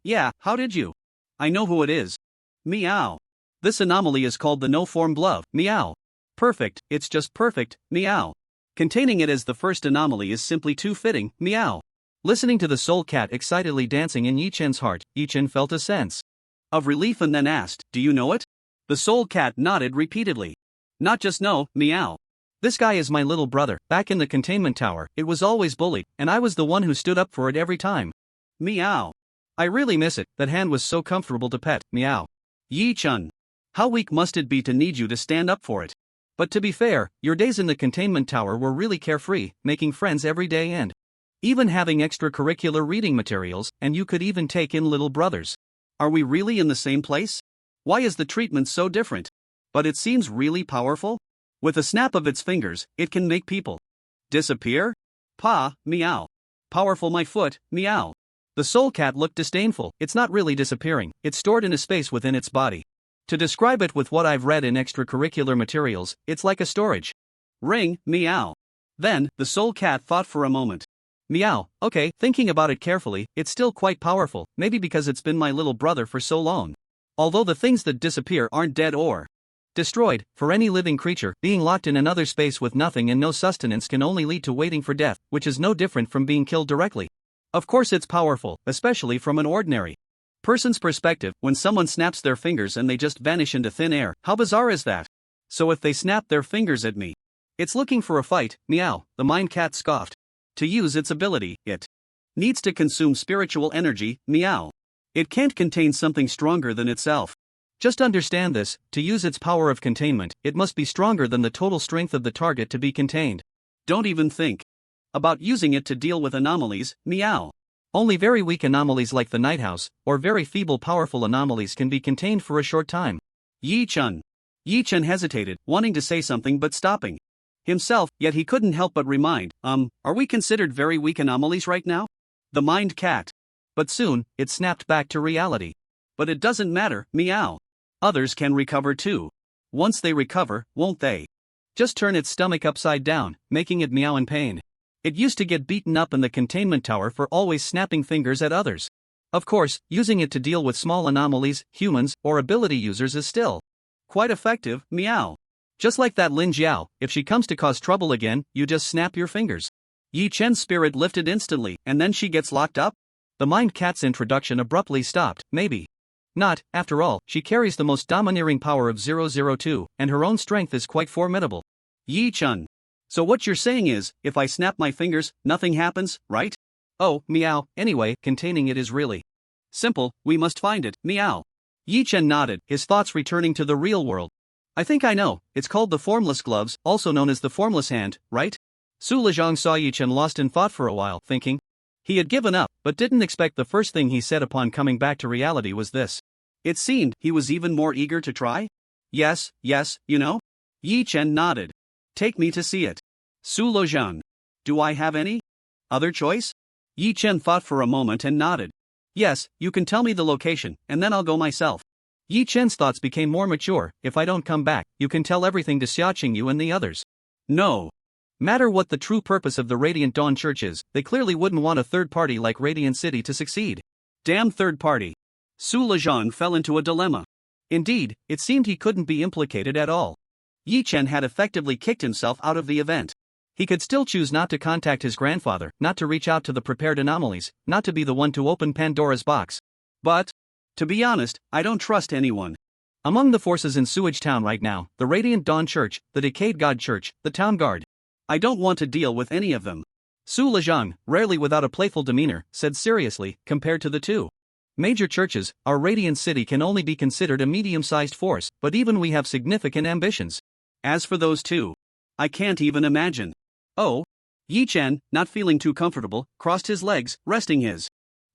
Yeah, how did you? I know who it is. Meow. This anomaly is called the no-form glove, meow. Perfect, it's just perfect, meow. Containing it as the first anomaly is simply too fitting, meow. Listening to the soul cat excitedly dancing in Yi Chen's heart, Yi Chen felt a sense of relief and then asked, do you know it? The soul cat nodded repeatedly. Not just no, meow. This guy is my little brother. Back in the containment tower, it was always bullied, and I was the one who stood up for it every time. Meow. I really miss it, that hand was so comfortable to pet, meow. Yi Chen. How weak must it be to need you to stand up for it? But to be fair, your days in the containment tower were really carefree, making friends every day and even having extracurricular reading materials, and you could even take in little brothers. Are we really in the same place? Why is the treatment so different? But it seems really powerful. With a snap of its fingers, it can make people disappear? Pa, meow. Powerful my foot, meow. The soul cat looked disdainful. It's not really disappearing, it's stored in a space within its body. To describe it with what I've read in extracurricular materials, it's like a storage ring, meow. Then, the soul cat thought for a moment. Meow, okay, thinking about it carefully, it's still quite powerful, maybe because it's been my little brother for so long. Although the things that disappear aren't dead or destroyed, for any living creature, being locked in another space with nothing and no sustenance can only lead to waiting for death, which is no different from being killed directly. Of course it's powerful, especially from an ordinary person's perspective. When someone snaps their fingers and they just vanish into thin air, how bizarre is that? So if they snap their fingers at me, it's looking for a fight, meow, the mind cat scoffed. To use its ability, it needs to consume spiritual energy, meow. It can't contain something stronger than itself. Just understand this, to use its power of containment, it must be stronger than the total strength of the target to be contained. Don't even think about using it to deal with anomalies, meow. Only very weak anomalies like the Night House, or very feeble powerful anomalies can be contained for a short time. Yi-chun. Yi-chun hesitated, wanting to say something but stopping himself, yet he couldn't help but remind, are we considered very weak anomalies right now? The mind cat. But soon, it snapped back to reality. But it doesn't matter, meow. Others can recover too. Once they recover, won't they just turn its stomach upside down, making it meow in pain? It used to get beaten up in the containment tower for always snapping fingers at others. Of course, using it to deal with small anomalies, humans, or ability users is still quite effective, meow. Just like that Lin Jiao, if she comes to cause trouble again, you just snap your fingers. Yi Chen's spirit lifted instantly, and then she gets locked up? The mind cat's introduction abruptly stopped. Maybe not, after all, she carries the most domineering power of 002, and her own strength is quite formidable. Yi-chun. So what you're saying is, if I snap my fingers, nothing happens, right? Oh, meow, anyway, containing it is really simple, we must find it, meow. Yi-chen nodded, his thoughts returning to the real world. I think I know, it's called the Formless Gloves, also known as the Formless Hand, right? Su Lezhang saw Yi-chen lost in thought for a while, thinking he had given up, but didn't expect the first thing he said upon coming back to reality was this. It seemed he was even more eager to try? Yes, you know? Yi-chen nodded. Take me to see it. Su Lezhang. Do I have any other choice? Yi-chen thought for a moment and nodded. Yes, you can tell me the location, and then I'll go myself. Yi-chen's thoughts became more mature. If I don't come back, you can tell everything to Xiaoqingyu and the others. No matter what the true purpose of the Radiant Dawn Church is, they clearly wouldn't want a third party like Radiant City to succeed. Damn third party. Su Lezhang fell into a dilemma. Indeed, it seemed he couldn't be implicated at all. Yi-chen had effectively kicked himself out of the event. He could still choose not to contact his grandfather, not to reach out to the prepared anomalies, not to be the one to open Pandora's box. But, to be honest, I don't trust anyone. Among the forces in Sewage Town right now, the Radiant Dawn Church, the Decayed God Church, the Town Guard. I don't want to deal with any of them. Su Lezhang, rarely without a playful demeanor, said seriously, compared to the two major churches, our Radiant City can only be considered a medium-sized force, but even we have significant ambitions. As for those two, I can't even imagine. Oh. Yi-chen, not feeling too comfortable, crossed his legs, resting his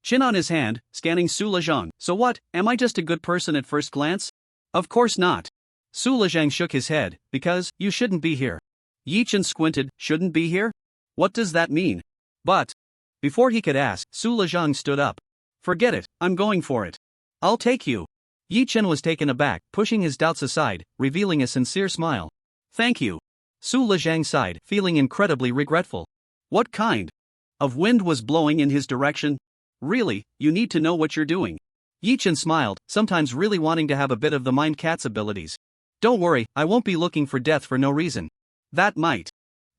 chin on his hand, scanning Su Lezhang. So what, am I just a good person at first glance? Of course not. Su Lezhang shook his head, because, you shouldn't be here. Yi-chen squinted, shouldn't be here? What does that mean? But, before he could ask, Su Lezhang stood up. Forget it, I'm going for it. I'll take you. Yi-chen was taken aback, pushing his doubts aside, revealing a sincere smile. Thank you. Su Lezhang sighed, feeling incredibly regretful. What kind of wind was blowing in his direction? Really, you need to know what you're doing. Yi-chen smiled, sometimes really wanting to have a bit of the mind cat's abilities. Don't worry, I won't be looking for death for no reason. That might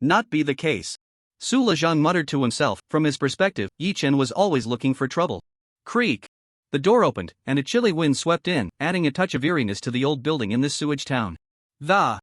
not be the case. Su Lezhang muttered to himself, from his perspective, Yi-chen was always looking for trouble. Creak. The door opened, and a chilly wind swept in, adding a touch of eeriness to the old building in this sewage town. The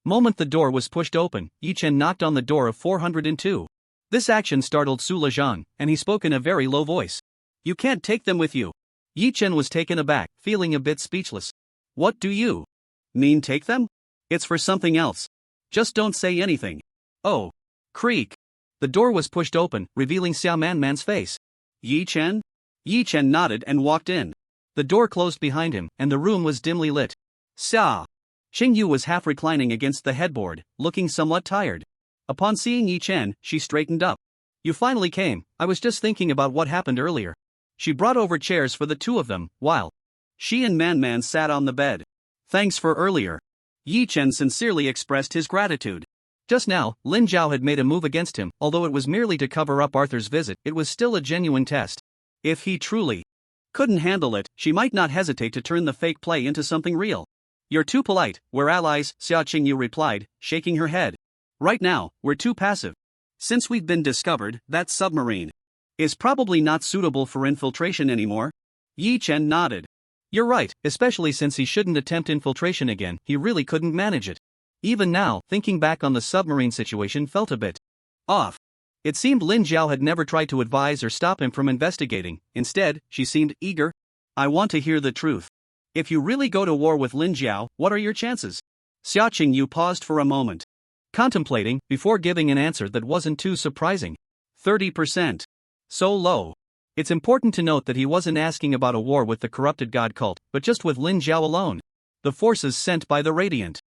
moment the door was pushed open, Yi-chen knocked on the door of 402. This action startled Su Lezhang, and he spoke in a very low voice. You can't take them with you. Yi-chen was taken aback, feeling a bit speechless. What do you Mean take them? It's for something else. Just don't say anything. Oh. Creak. The door was pushed open, revealing Xiao Manman's face. Yi Chen? Yi Chen nodded and walked in. The door closed behind him, and the room was dimly lit. Xia. Xingyu was half reclining against the headboard, looking somewhat tired. Upon seeing Yi Chen, she straightened up. You finally came. I was just thinking about what happened earlier. She brought over chairs for the two of them, while she and Man sat on the bed. Thanks for earlier. Yi Chen sincerely expressed his gratitude. Just now, Lin Zhao had made a move against him. Although it was merely to cover up Arthur's visit, it was still a genuine test. If he truly couldn't handle it, she might not hesitate to turn the fake play into something real. You're too polite, we're allies, Xia Qingyu replied, shaking her head. Right now, we're too passive. Since we've been discovered, that submarine is probably not suitable for infiltration anymore. Yi Chen nodded. You're right, especially since he shouldn't attempt infiltration again, he really couldn't manage it. Even now, thinking back on the submarine situation felt a bit off. It seemed Lin Zhao had never tried to advise or stop him from investigating. Instead, she seemed eager. I want to hear the truth. If you really go to war with Lin Zhao, what are your chances? Xia Qingyu paused for a moment, contemplating, before giving an answer that wasn't too surprising. 30%. So low. It's important to note that he wasn't asking about a war with the corrupted god cult, but just with Lin Zhao alone. The forces sent by the Radiant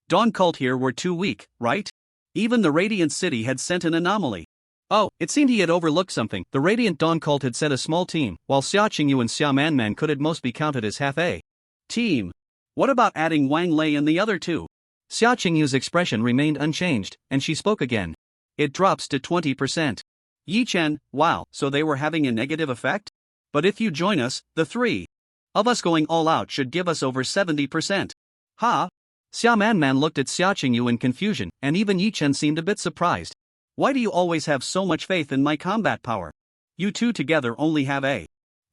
Dawn cult here were too weak, right? Even the Radiant City had sent an anomaly. Oh, it seemed he had overlooked something. The Radiant Dawn cult had sent a small team, while Xia Qingyu and Xiao Manman could at most be counted as half a team. What about adding Wang Lei and the other two? Xia Qingyu's expression remained unchanged, and she spoke again. It drops to 20%. Yi Chen, wow, so they were having a negative effect? But if you join us, the three of us going all out should give us over 70%. Ha! Xiao Manman looked at Xia Qingyu in confusion, and even Yi Chen seemed a bit surprised. Why do you always have so much faith in my combat power? You two together only have a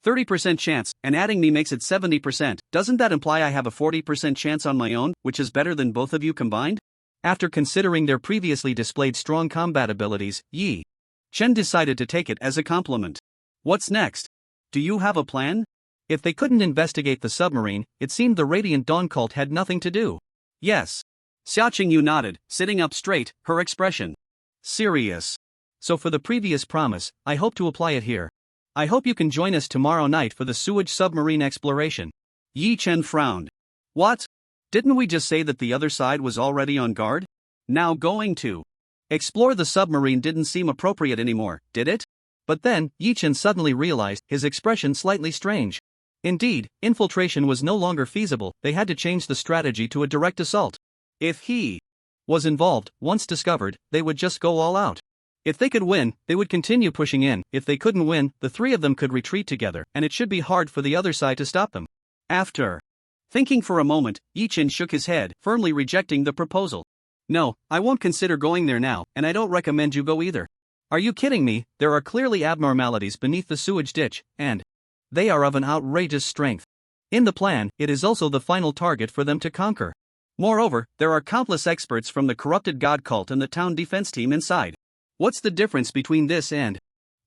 30% chance, and adding me makes it 70%. Doesn't that imply I have a 40% chance on my own, which is better than both of you combined? After considering their previously displayed strong combat abilities, Yi Chen decided to take it as a compliment. What's next? Do you have a plan? If they couldn't investigate the submarine, it seemed the Radiant Dawn cult had nothing to do. Yes. Xia Qingyu nodded, sitting up straight, her expression serious. So for the previous promise, I hope to apply it here. I hope you can join us tomorrow night for the Sewage submarine exploration. Yi Chen frowned. What? Didn't we just say that the other side was already on guard? Now going to explore the submarine didn't seem appropriate anymore, did it? But then, Yi Chen suddenly realized, his expression slightly strange. Indeed, infiltration was no longer feasible, they had to change the strategy to a direct assault. If he was involved, once discovered, they would just go all out. If they could win, they would continue pushing in. If they couldn't win, the three of them could retreat together, and it should be hard for the other side to stop them. After thinking for a moment, Yi Chen shook his head, firmly rejecting the proposal. No, I won't consider going there now, and I don't recommend you go either. Are you kidding me? There are clearly abnormalities beneath the sewage ditch, and they are of an outrageous strength. In the plan, it is also the final target for them to conquer. Moreover, there are countless experts from the corrupted god cult and the town defense team inside. What's the difference between this and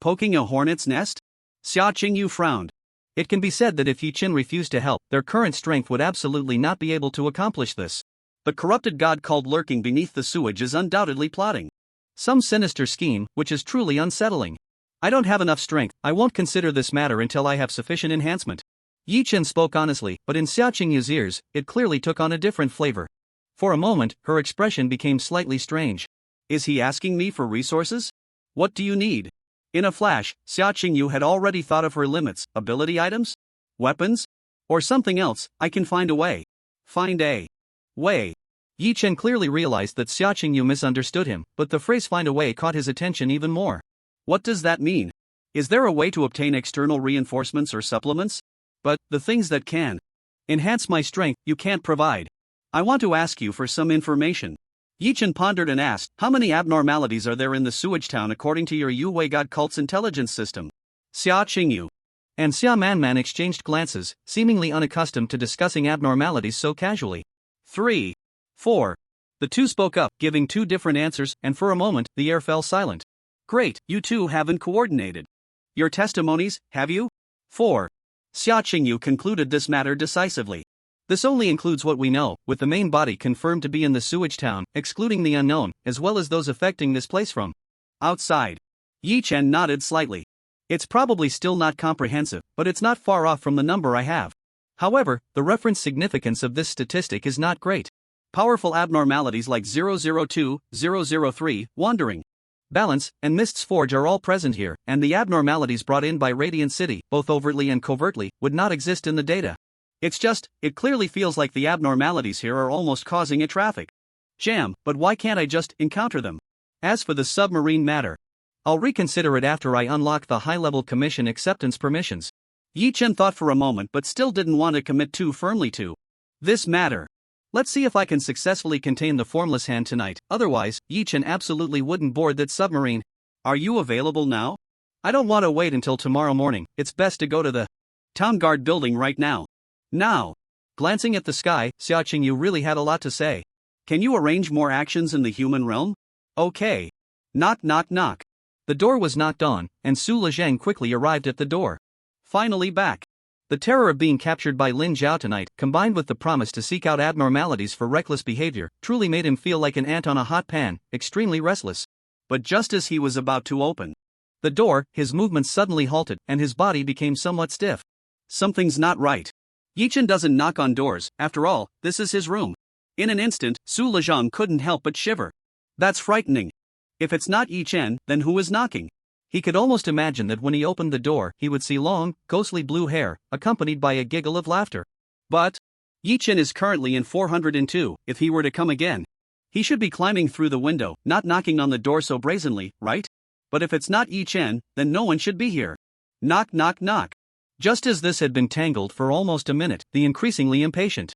poking a hornet's nest? Xia Qingyu frowned. It can be said that if Yi Chen refused to help, their current strength would absolutely not be able to accomplish this. The corrupted god called lurking beneath the sewage is undoubtedly plotting some sinister scheme, which is truly unsettling. I don't have enough strength, I won't consider this matter until I have sufficient enhancement. Yi Chen spoke honestly, but in Xia Qingyu's ears, it clearly took on a different flavor. For a moment, her expression became slightly strange. Is he asking me for resources? What do you need? In a flash, Xia Qingyu had already thought of her limits, ability items? Weapons? Or something else. I can find a way. Find a way. Yi Chen clearly realized that Xia Qingyu misunderstood him, but the phrase find a way caught his attention even more. What does that mean? Is there a way to obtain external reinforcements or supplements? But, the things that can enhance my strength, you can't provide. I want to ask you for some information. Yi Chen pondered and asked, how many abnormalities are there in the sewage town according to your Yu Wei God cult's intelligence system? Xia Qingyu and Xia Manman exchanged glances, seemingly unaccustomed to discussing abnormalities so casually. 3. 4. The two spoke up, giving two different answers, and for a moment, the air fell silent. Great, you two haven't coordinated your testimonies, have you? 4. Xia Qingyu concluded this matter decisively. This only includes what we know, with the main body confirmed to be in the sewage town, excluding the unknown, as well as those affecting this place from outside. Yi Chen nodded slightly. It's probably still not comprehensive, but it's not far off from the number I have. However, the reference significance of this statistic is not great. Powerful abnormalities like 002, 003, wandering, balance, and Mist's Forge are all present here, and the abnormalities brought in by Radiant City, both overtly and covertly, would not exist in the data. It's just, it clearly feels like the abnormalities here are almost causing a traffic jam, but why can't I just encounter them? As for the submarine matter, I'll reconsider it after I unlock the high-level commission acceptance permissions. Yi Chen thought for a moment but still didn't want to commit too firmly to this matter. Let's see if I can successfully contain the Formless Hand tonight, otherwise, Yi Chen absolutely wouldn't board that submarine. Are you available now? I don't want to wait until tomorrow morning, it's best to go to the Town Guard building right now. Now. Glancing at the sky, Xia Qingyu really had a lot to say. Can you arrange more actions in the human realm? Okay. Knock knock knock. The door was knocked on, and Su Lezhang quickly arrived at the door. Finally back. The terror of being captured by Lin Zhao tonight, combined with the promise to seek out abnormalities for reckless behavior, truly made him feel like an ant on a hot pan, extremely restless. But just as he was about to open the door, his movements suddenly halted, and his body became somewhat stiff. Something's not right. Yi Chen doesn't knock on doors, after all, this is his room. In an instant, Su Lezhang couldn't help but shiver. That's frightening. If it's not Yi Chen, then who is knocking? He could almost imagine that when he opened the door, he would see long, ghostly blue hair, accompanied by a giggle of laughter. But Yi Chen is currently in 402, if he were to come again. He should be climbing through the window, not knocking on the door so brazenly, right? But if it's not Yi Chen, then no one should be here. Knock knock knock. Just as this had been tangled for almost a minute, the increasingly impatient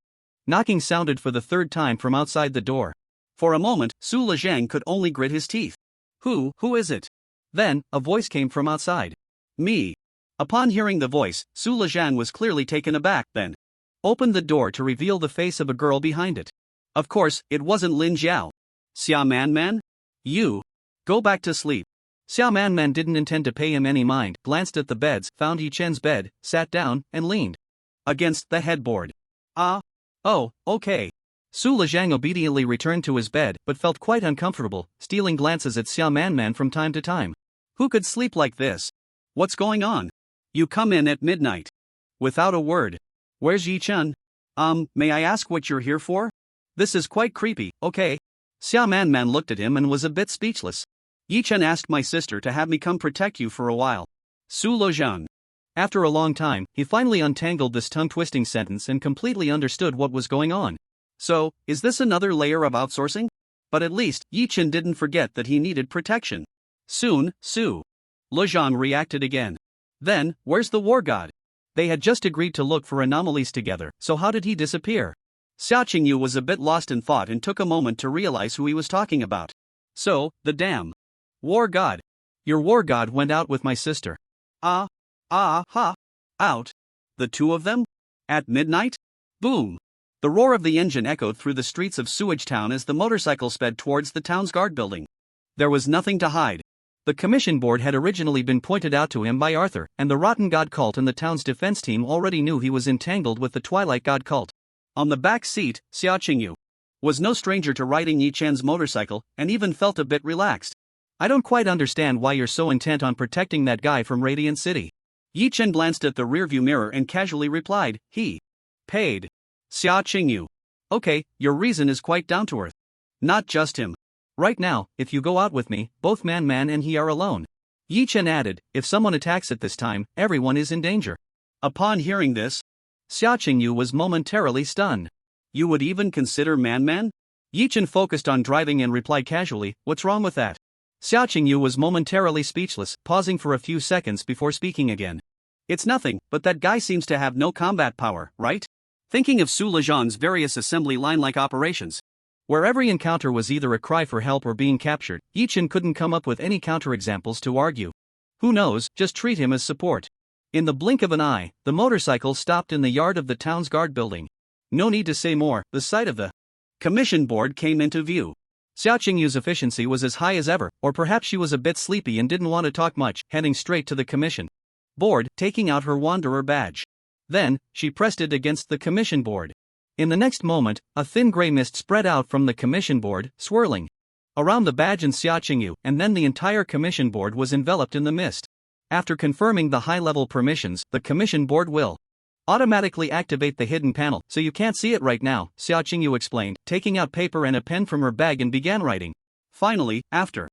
knocking sounded for the third time from outside the door. For a moment, Su Lezhang could only grit his teeth. Who is it? Then, a voice came from outside. Me. Upon hearing the voice, Su Lezhang was clearly taken aback, then opened the door to reveal the face of a girl behind it. Of course, it wasn't Lin Zhao. Xia Man? You. Go back to sleep. Xia Man didn't intend to pay him any mind, glanced at the beds, found Yi Chen's bed, sat down, and leaned against the headboard. Oh, okay. Su Lezhang obediently returned to his bed, but felt quite uncomfortable, stealing glances at Xia Man from time to time. Who could sleep like this? What's going on? You come in at midnight. Without a word. Where's Yi Chen? May I ask what you're here for? This is quite creepy, okay? Xia Man looked at him and was a bit speechless. Yi Chen asked my sister to have me come protect you for a while. Su Lezhang. After a long time, he finally untangled this tongue-twisting sentence and completely understood what was going on. So, is this another layer of outsourcing? But at least, Yi Chen didn't forget that he needed protection. Soon, Su Lezhang reacted again. Then, where's the war god? They had just agreed to look for anomalies together, so how did he disappear? Xia Qingyu was a bit lost in thought and took a moment to realize who he was talking about. So, the damn war god. Your war god went out with my sister. Out? The two of them? At midnight? Boom! The roar of the engine echoed through the streets of Sewage Town as the motorcycle sped towards the town's guard building. There was nothing to hide. The commission board had originally been pointed out to him by Arthur, and the Rotten God cult and the town's defense team already knew he was entangled with the Twilight God cult. On the back seat, Xia Qingyu was no stranger to riding Yi Chen's motorcycle and even felt a bit relaxed. I don't quite understand why you're so intent on protecting that guy from Radiant City. Yi Chen glanced at the rearview mirror and casually replied, he paid. Xia Qingyu. Okay, your reason is quite down to earth. Not just him. Right now, if you go out with me, both Man and he are alone. Yi Chen added, if someone attacks at this time, everyone is in danger. Upon hearing this, Xia Qingyu was momentarily stunned. You would even consider Man? Yi Chen focused on driving and replied casually, what's wrong with that? Xia Qingyu was momentarily speechless, pausing for a few seconds before speaking again. It's nothing, but that guy seems to have no combat power, right? Thinking of Su Lezhang's various assembly line-like operations, where every encounter was either a cry for help or being captured, Yi Chen couldn't come up with any counterexamples to argue. Who knows, just treat him as support. In the blink of an eye, the motorcycle stopped in the yard of the town's guard building. No need to say more, the sight of the commission board came into view. Xia Qingyu's efficiency was as high as ever, or perhaps she was a bit sleepy and didn't want to talk much, heading straight to the commission board, taking out her wanderer badge. Then, she pressed it against the commission board. In the next moment, a thin gray mist spread out from the commission board, swirling around the badge and Xiaoqingyu, and then the entire commission board was enveloped in the mist. After confirming the high-level permissions, the commission board will automatically activate the hidden panel, so you can't see it right now, Xiaoqingyu explained, taking out paper and a pen from her bag and began writing. Finally, after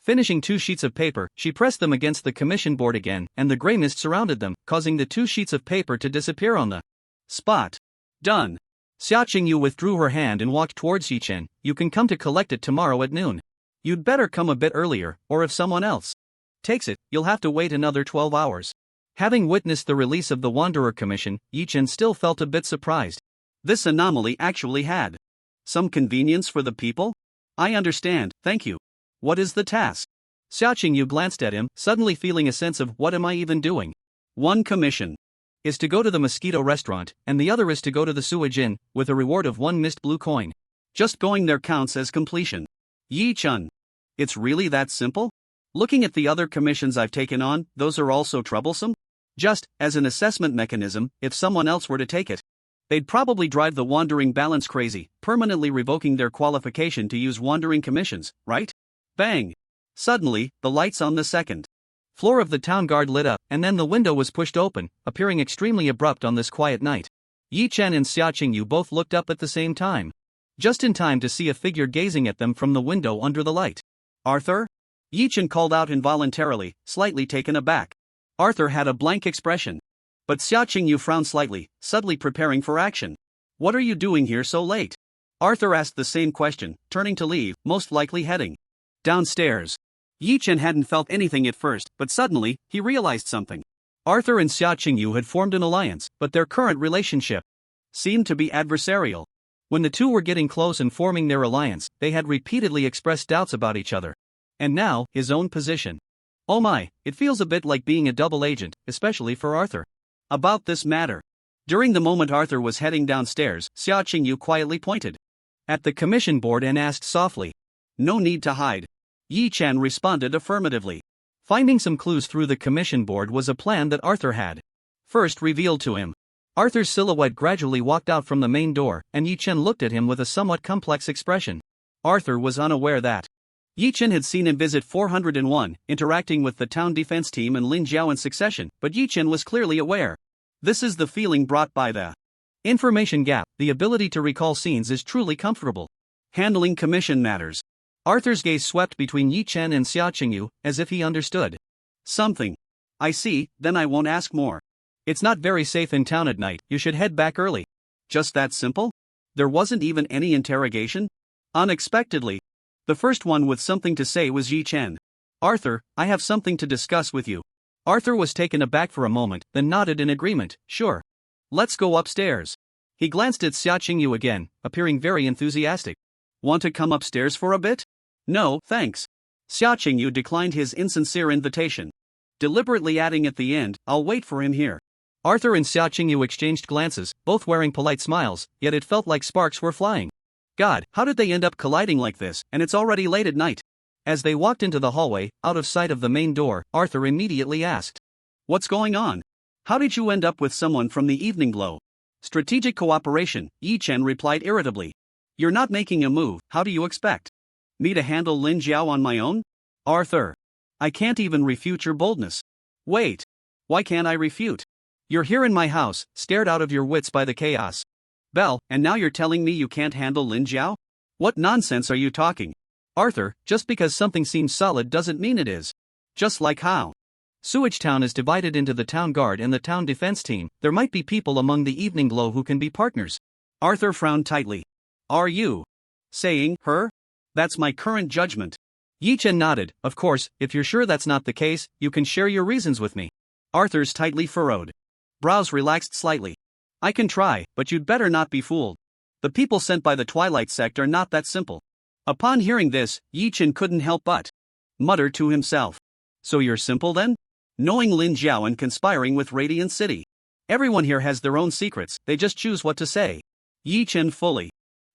finishing 2 sheets of paper, she pressed them against the commission board again, and the gray mist surrounded them, causing the 2 sheets of paper to disappear on the spot. Done. Xiaoqingyu withdrew her hand and walked towards Yichen. You can come to collect it tomorrow at noon. You'd better come a bit earlier, or if someone else takes it, you'll have to wait another 12 hours. Having witnessed the release of the Wanderer Commission, Yichen still felt a bit surprised. This anomaly actually had some convenience for the people? I understand, thank you. What is the task? Xiaoqingyu glanced at him, suddenly feeling a sense of what am I even doing? One commission is to go to the Mosquito restaurant, and the other is to go to the Sewage Inn, with a reward of 1 mist blue coin. Just going there counts as completion. Yi-chun. It's really that simple? Looking at the other commissions I've taken on, those are also troublesome? Just, as an assessment mechanism, if someone else were to take it, they'd probably drive the wandering balance crazy, permanently revoking their qualification to use wandering commissions, right? Bang! Suddenly, the lights on the second floor of the town guard lit up, and then the window was pushed open, appearing extremely abrupt on this quiet night. Yi Chen and Xiaoqingyu both looked up at the same time, just in time to see a figure gazing at them from the window under the light. Arthur? Yi Chen called out involuntarily, slightly taken aback. Arthur had a blank expression. But Xiaoqingyu frowned slightly, subtly preparing for action. What are you doing here so late? Arthur asked the same question, turning to leave, most likely heading downstairs. Yi Chen hadn't felt anything at first, but suddenly, he realized something. Arthur and Xiaoqingyu had formed an alliance, but their current relationship seemed to be adversarial. When the two were getting close and forming their alliance, they had repeatedly expressed doubts about each other. And now, his own position. Oh my, it feels a bit like being a double agent, especially for Arthur. About this matter. During the moment Arthur was heading downstairs, Xiaoqingyu quietly pointed at the commission board and asked softly. No need to hide. Yi Chen responded affirmatively. Finding some clues through the commission board was a plan that Arthur had first revealed to him. Arthur's silhouette gradually walked out from the main door, and Yi Chen looked at him with a somewhat complex expression. Arthur was unaware that Yi Chen had seen him visit 401, interacting with the town defense team and Lin Jiao in succession, but Yi Chen was clearly aware. This is the feeling brought by the information gap. The ability to recall scenes is truly comfortable. Handling commission matters. Arthur's gaze swept between Yi Chen and Xiaoqingyu, as if he understood something. I see, then I won't ask more. It's not very safe in town at night, you should head back early. Just that simple? There wasn't even any interrogation? Unexpectedly, the first one with something to say was Yi Chen. Arthur, I have something to discuss with you. Arthur was taken aback for a moment, then nodded in agreement. Sure. Let's go upstairs. He glanced at Xiaoqingyu again, appearing very enthusiastic. Want to come upstairs for a bit? No, thanks. Xiaoqingyu declined his insincere invitation, deliberately adding at the end, I'll wait for him here. Arthur and Xiaoqingyu exchanged glances, both wearing polite smiles, yet it felt like sparks were flying. God, how did they end up colliding like this, and it's already late at night? As they walked into the hallway, out of sight of the main door, Arthur immediately asked. What's going on? How did you end up with someone from the Evening Glow? Strategic cooperation, Yi Chen replied irritably. You're not making a move, how do you expect me to handle Lin Jiao on my own? Arthur. I can't even refute your boldness. Wait. Why can't I refute? You're here in my house, scared out of your wits by the chaos. Belle, and now you're telling me you can't handle Lin Jiao? What nonsense are you talking? Arthur, just because something seems solid doesn't mean it is. Just like how Sewage Town is divided into the town guard and the town defense team, there might be people among the Evening Glow who can be partners. Arthur frowned tightly. Are you saying her? That's my current judgment. Yi Chen nodded. Of course, if you're sure that's not the case, you can share your reasons with me. Arthur's tightly furrowed brows relaxed slightly. I can try, but you'd better not be fooled. The people sent by the Twilight Sect are not that simple. Upon hearing this, Yi Chen couldn't help but mutter to himself. So you're simple then? Knowing Lin Jiao and conspiring with Radiant City. Everyone here has their own secrets, they just choose what to say. Yi Chen fully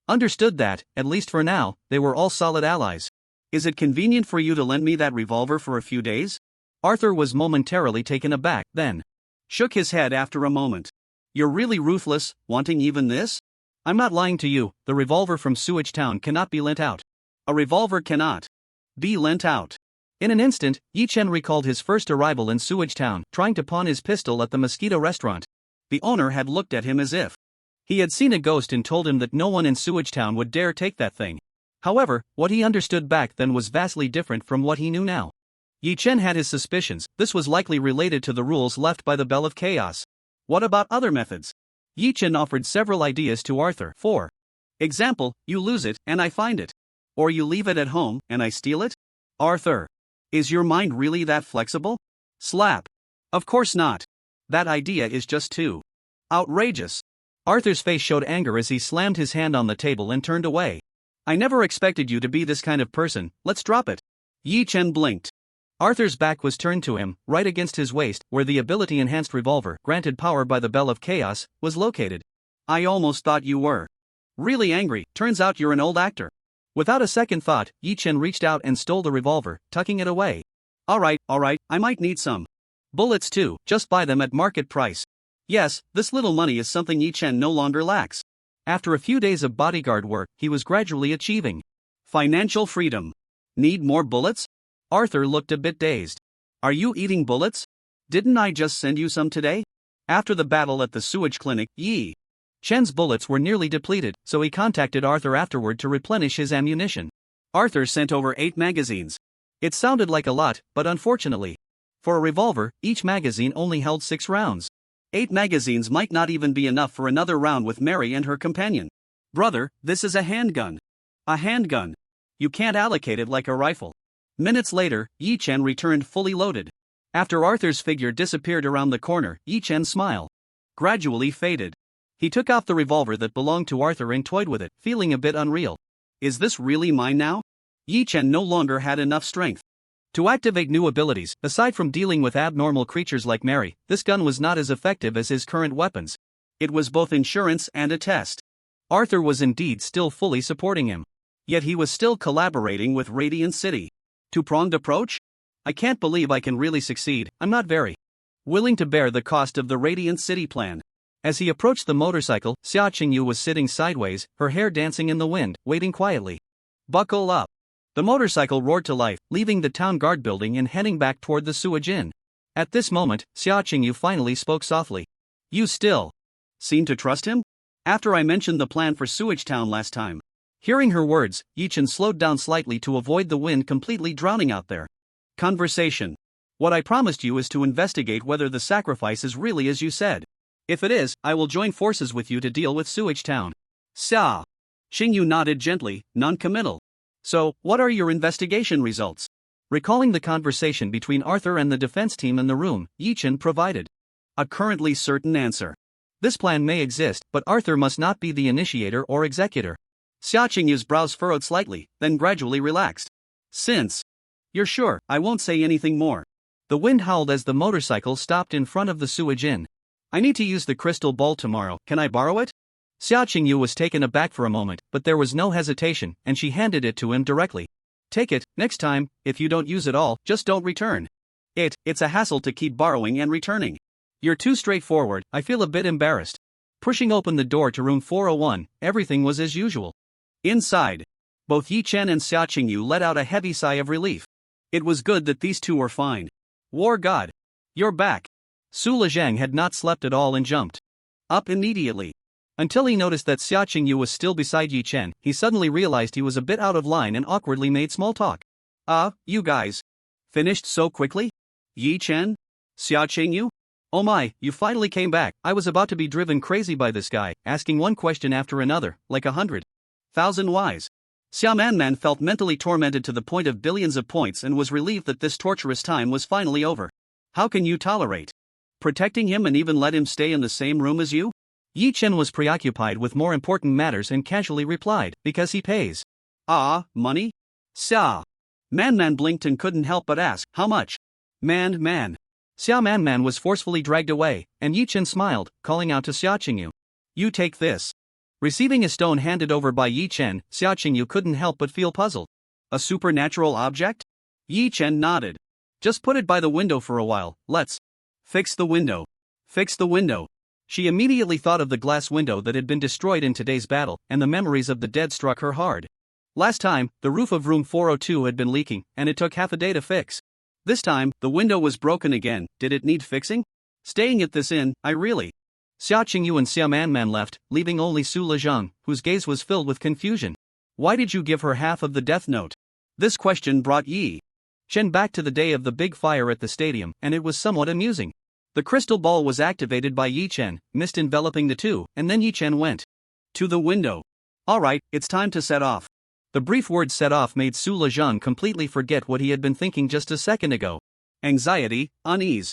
understood that, at least for now, they were all solid allies. Is it convenient for you to lend me that revolver for a few days? Arthur was momentarily taken aback, then shook his head after a moment. You're really ruthless, wanting even this? I'm not lying to you, the revolver from Sewage Town cannot be lent out. A revolver cannot be lent out. In an instant, Yi Chen recalled his first arrival in Sewage Town, trying to pawn his pistol at the Mosquito restaurant. The owner had looked at him as if he had seen a ghost and told him that no one in Sewage Town would dare take that thing. However, what he understood back then was vastly different from what he knew now. Yi Chen had his suspicions, this was likely related to the rules left by the Bell of Chaos. What about other methods? Yi Chen offered several ideas to Arthur. For example, you lose it and I find it. Or you leave it at home and I steal it? Arthur, is your mind really that flexible? Slap. Of course not. That idea is just too outrageous. Arthur's face showed anger as he slammed his hand on the table and turned away. I never expected you to be this kind of person, let's drop it. Yi Chen blinked. Arthur's back was turned to him, right against his waist, where the ability-enhanced revolver, granted power by the Bell of Chaos, was located. I almost thought you were really angry, turns out you're an old actor. Without a second thought, Yi Chen reached out and stole the revolver, tucking it away. Alright, I might need some bullets too, just buy them at market price. Yes, this little money is something Yi Chen no longer lacks. After a few days of bodyguard work, he was gradually achieving financial freedom. Need more bullets? Arthur looked a bit dazed. Are you eating bullets? Didn't I just send you some today? After the battle at the sewage clinic, Yi Chen's bullets were nearly depleted, so he contacted Arthur afterward to replenish his ammunition. Arthur sent over 8 magazines. It sounded like a lot, but unfortunately, for a revolver, each magazine only held 6 rounds. 8 magazines might not even be enough for another round with Mary and her companion. Brother, this is a handgun. A handgun. You can't allocate it like a rifle. Minutes later, Yi Chen returned fully loaded. After Arthur's figure disappeared around the corner, Yi Chen's smile gradually faded. He took off the revolver that belonged to Arthur and toyed with it, feeling a bit unreal. Is this really mine now? Yi Chen no longer had enough strength to activate new abilities. Aside from dealing with abnormal creatures like Mary, this gun was not as effective as his current weapons. It was both insurance and a test. Arthur was indeed still fully supporting him. Yet he was still collaborating with Radiant City. Two-pronged approach? I can't believe I can really succeed. I'm not very willing to bear the cost of the Radiant City plan. As he approached the motorcycle, Xia Qingyu was sitting sideways, her hair dancing in the wind, waiting quietly. Buckle up. The motorcycle roared to life, leaving the town guard building and heading back toward the sewage inn. At this moment, Xia Qingyu finally spoke softly. You still seem to trust him? After I mentioned the plan for Sewage Town last time. Hearing her words, Yi Chen slowed down slightly to avoid the wind completely drowning out their conversation. What I promised you is to investigate whether the sacrifice is really as you said. If it is, I will join forces with you to deal with Sewage Town. Xia Qingyu nodded gently, non-committal. So, what are your investigation results? Recalling the conversation between Arthur and the defense team in the room, Yi Chen provided a currently certain answer. This plan may exist, but Arthur must not be the initiator or executor. Xia Qingyu's brows furrowed slightly, then gradually relaxed. Since you're sure, I won't say anything more. The wind howled as the motorcycle stopped in front of the sewage inn. I need to use the crystal ball tomorrow, can I borrow it? Xia Qingyu was taken aback for a moment, but there was no hesitation, and she handed it to him directly. Take it, next time, if you don't use it all, just don't return. It's a hassle to keep borrowing and returning. You're too straightforward, I feel a bit embarrassed. Pushing open the door to room 401, everything was as usual. Inside, both Yi Chen and Xia Qingyu let out a heavy sigh of relief. It was good that these two were fine. War God, you're back. Su Lezhang had not slept at all and jumped up immediately. Until he noticed that Xia Qingyu was still beside Yi Chen, he suddenly realized he was a bit out of line and awkwardly made small talk. You guys finished so quickly? Yi Chen? Xia Qingyu? Oh my, you finally came back. I was about to be driven crazy by this guy, asking one question after another, like 100,000 whys. Xia Manman felt mentally tormented to the point of billions of points and was relieved that this torturous time was finally over. How can you tolerate protecting him and even let him stay in the same room as you? Yi Chen was preoccupied with more important matters and casually replied, because he pays. Money? Xia Manman blinked and couldn't help but ask, how much? Man. Xia Manman was forcefully dragged away, and Yi Chen smiled, calling out to Xia Qingyu. You take this. Receiving a stone handed over by Yi Chen, Xia Qingyu couldn't help but feel puzzled. A supernatural object? Yi Chen nodded. Just put it by the window for a while, let's fix the window. Fix the window. She immediately thought of the glass window that had been destroyed in today's battle, and the memories of the dead struck her hard. Last time, the roof of room 402 had been leaking, and it took half a day to fix. This time, the window was broken again. Did it need fixing? Staying at this inn, I really. Xia Qingyu and Xia Manman left, leaving only Su Lezhang, whose gaze was filled with confusion. Why did you give her half of the death note? This question brought Yi Chen back to the day of the big fire at the stadium, and it was somewhat amusing. The crystal ball was activated by Yi Chen, mist enveloping the two, and then Yi Chen went to the window. Alright, it's time to set off. The brief word set off made Su Lezhang completely forget what he had been thinking just a second ago. Anxiety, unease,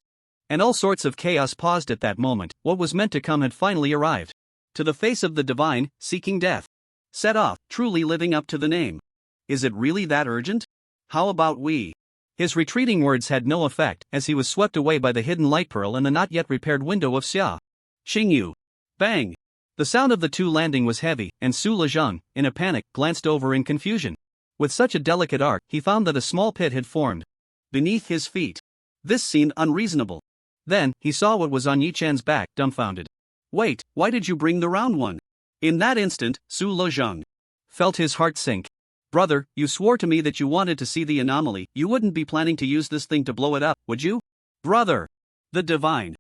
and all sorts of chaos paused at that moment. What was meant to come had finally arrived. To the face of the divine, seeking death. Set off, truly living up to the name. Is it really that urgent? How about we? His retreating words had no effect, as he was swept away by the hidden light pearl and the not yet repaired window of Xia Qingyu. Bang! The sound of the two landing was heavy, and Su Lezhang, in a panic, glanced over in confusion. With such a delicate art, he found that a small pit had formed beneath his feet. This seemed unreasonable. Then, he saw what was on Yi Chen's back, dumbfounded. Wait, why did you bring the round one? In that instant, Su Lezhang felt his heart sink. Brother, you swore to me that you wanted to see the anomaly. You wouldn't be planning to use this thing to blow it up, would you? Brother! The divine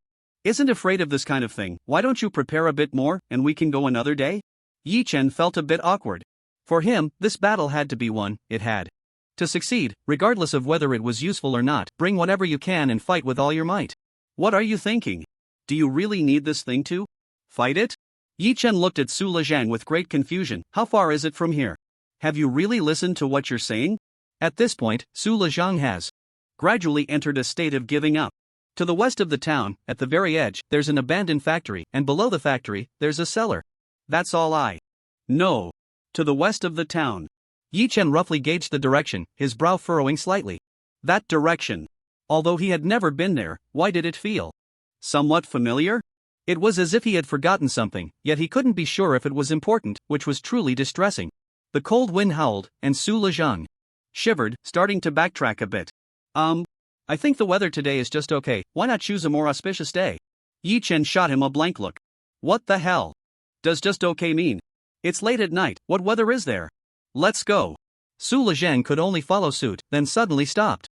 isn't afraid of this kind of thing. Why don't you prepare a bit more, and we can go another day? Yi Chen felt a bit awkward. For him, this battle had to be won. It had to succeed, regardless of whether it was useful or not. Bring whatever you can and fight with all your might. What are you thinking? Do you really need this thing to fight it? Yi Chen looked at Su Lezhang with great confusion. How far is it from here? Have you really listened to what you're saying? At this point, Su Lezhang has gradually entered a state of giving up. To the west of the town, at the very edge, there's an abandoned factory, and below the factory, there's a cellar. That's all I know. To the west of the town. Yi Chen roughly gauged the direction, his brow furrowing slightly. That direction. Although he had never been there, why did it feel somewhat familiar? It was as if he had forgotten something, yet he couldn't be sure if it was important, which was truly distressing. The cold wind howled, and Su Lezhang shivered, starting to backtrack a bit. I think the weather today is just okay. Why not choose a more auspicious day? Yi Chen shot him a blank look. What the hell does just okay mean? It's late at night. What weather is there? Let's go. Su Lezhang could only follow suit, then suddenly stopped.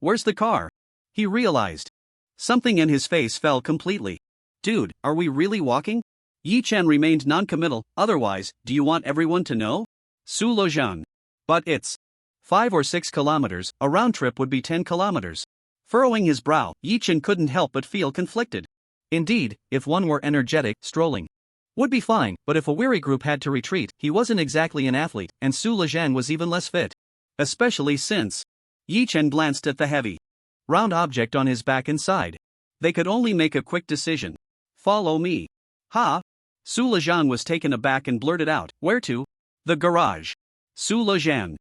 Where's the car? He realized. Something in his face fell completely. Dude, are we really walking? Yi Chen remained non-committal. Otherwise, do you want everyone to know? Su Lezhang. But it's 5 or 6 kilometers, a round trip would be 10 kilometers. Furrowing his brow, Yi Chen couldn't help but feel conflicted. Indeed, if one were energetic, strolling would be fine, but if a weary group had to retreat, he wasn't exactly an athlete, and Su Lezhang was even less fit. Especially since Yi Chen glanced at the heavy, round object on his back and sighed. They could only make a quick decision. Follow me. Ha! Su Lezhang was taken aback and blurted out, where to? The garage. Su Lezhang.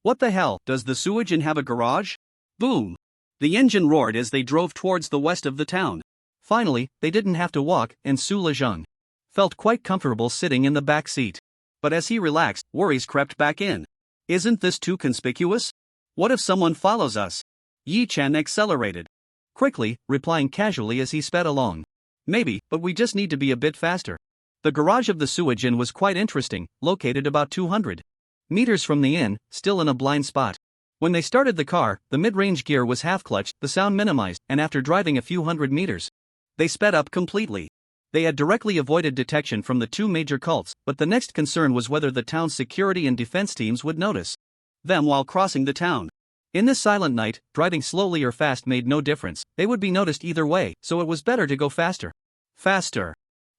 What the hell, does the Sewage inn have a garage? Boom! The engine roared as they drove towards the west of the town. Finally, they didn't have to walk, and Su Lezhang felt quite comfortable sitting in the back seat. But as he relaxed, worries crept back in. Isn't this too conspicuous? What if someone follows us? Yi Chen accelerated quickly, replying casually as he sped along. Maybe, but we just need to be a bit faster. The garage of the Sewage inn was quite interesting, located about 200 meters from the inn, still in a blind spot. When they started the car, the mid-range gear was half-clutched, the sound minimized, and after driving a few hundred meters, they sped up completely. They had directly avoided detection from the two major cults, but the next concern was whether the town's security and defense teams would notice them while crossing the town. In this silent night, driving slowly or fast made no difference. They would be noticed either way, so it was better to go faster. Faster.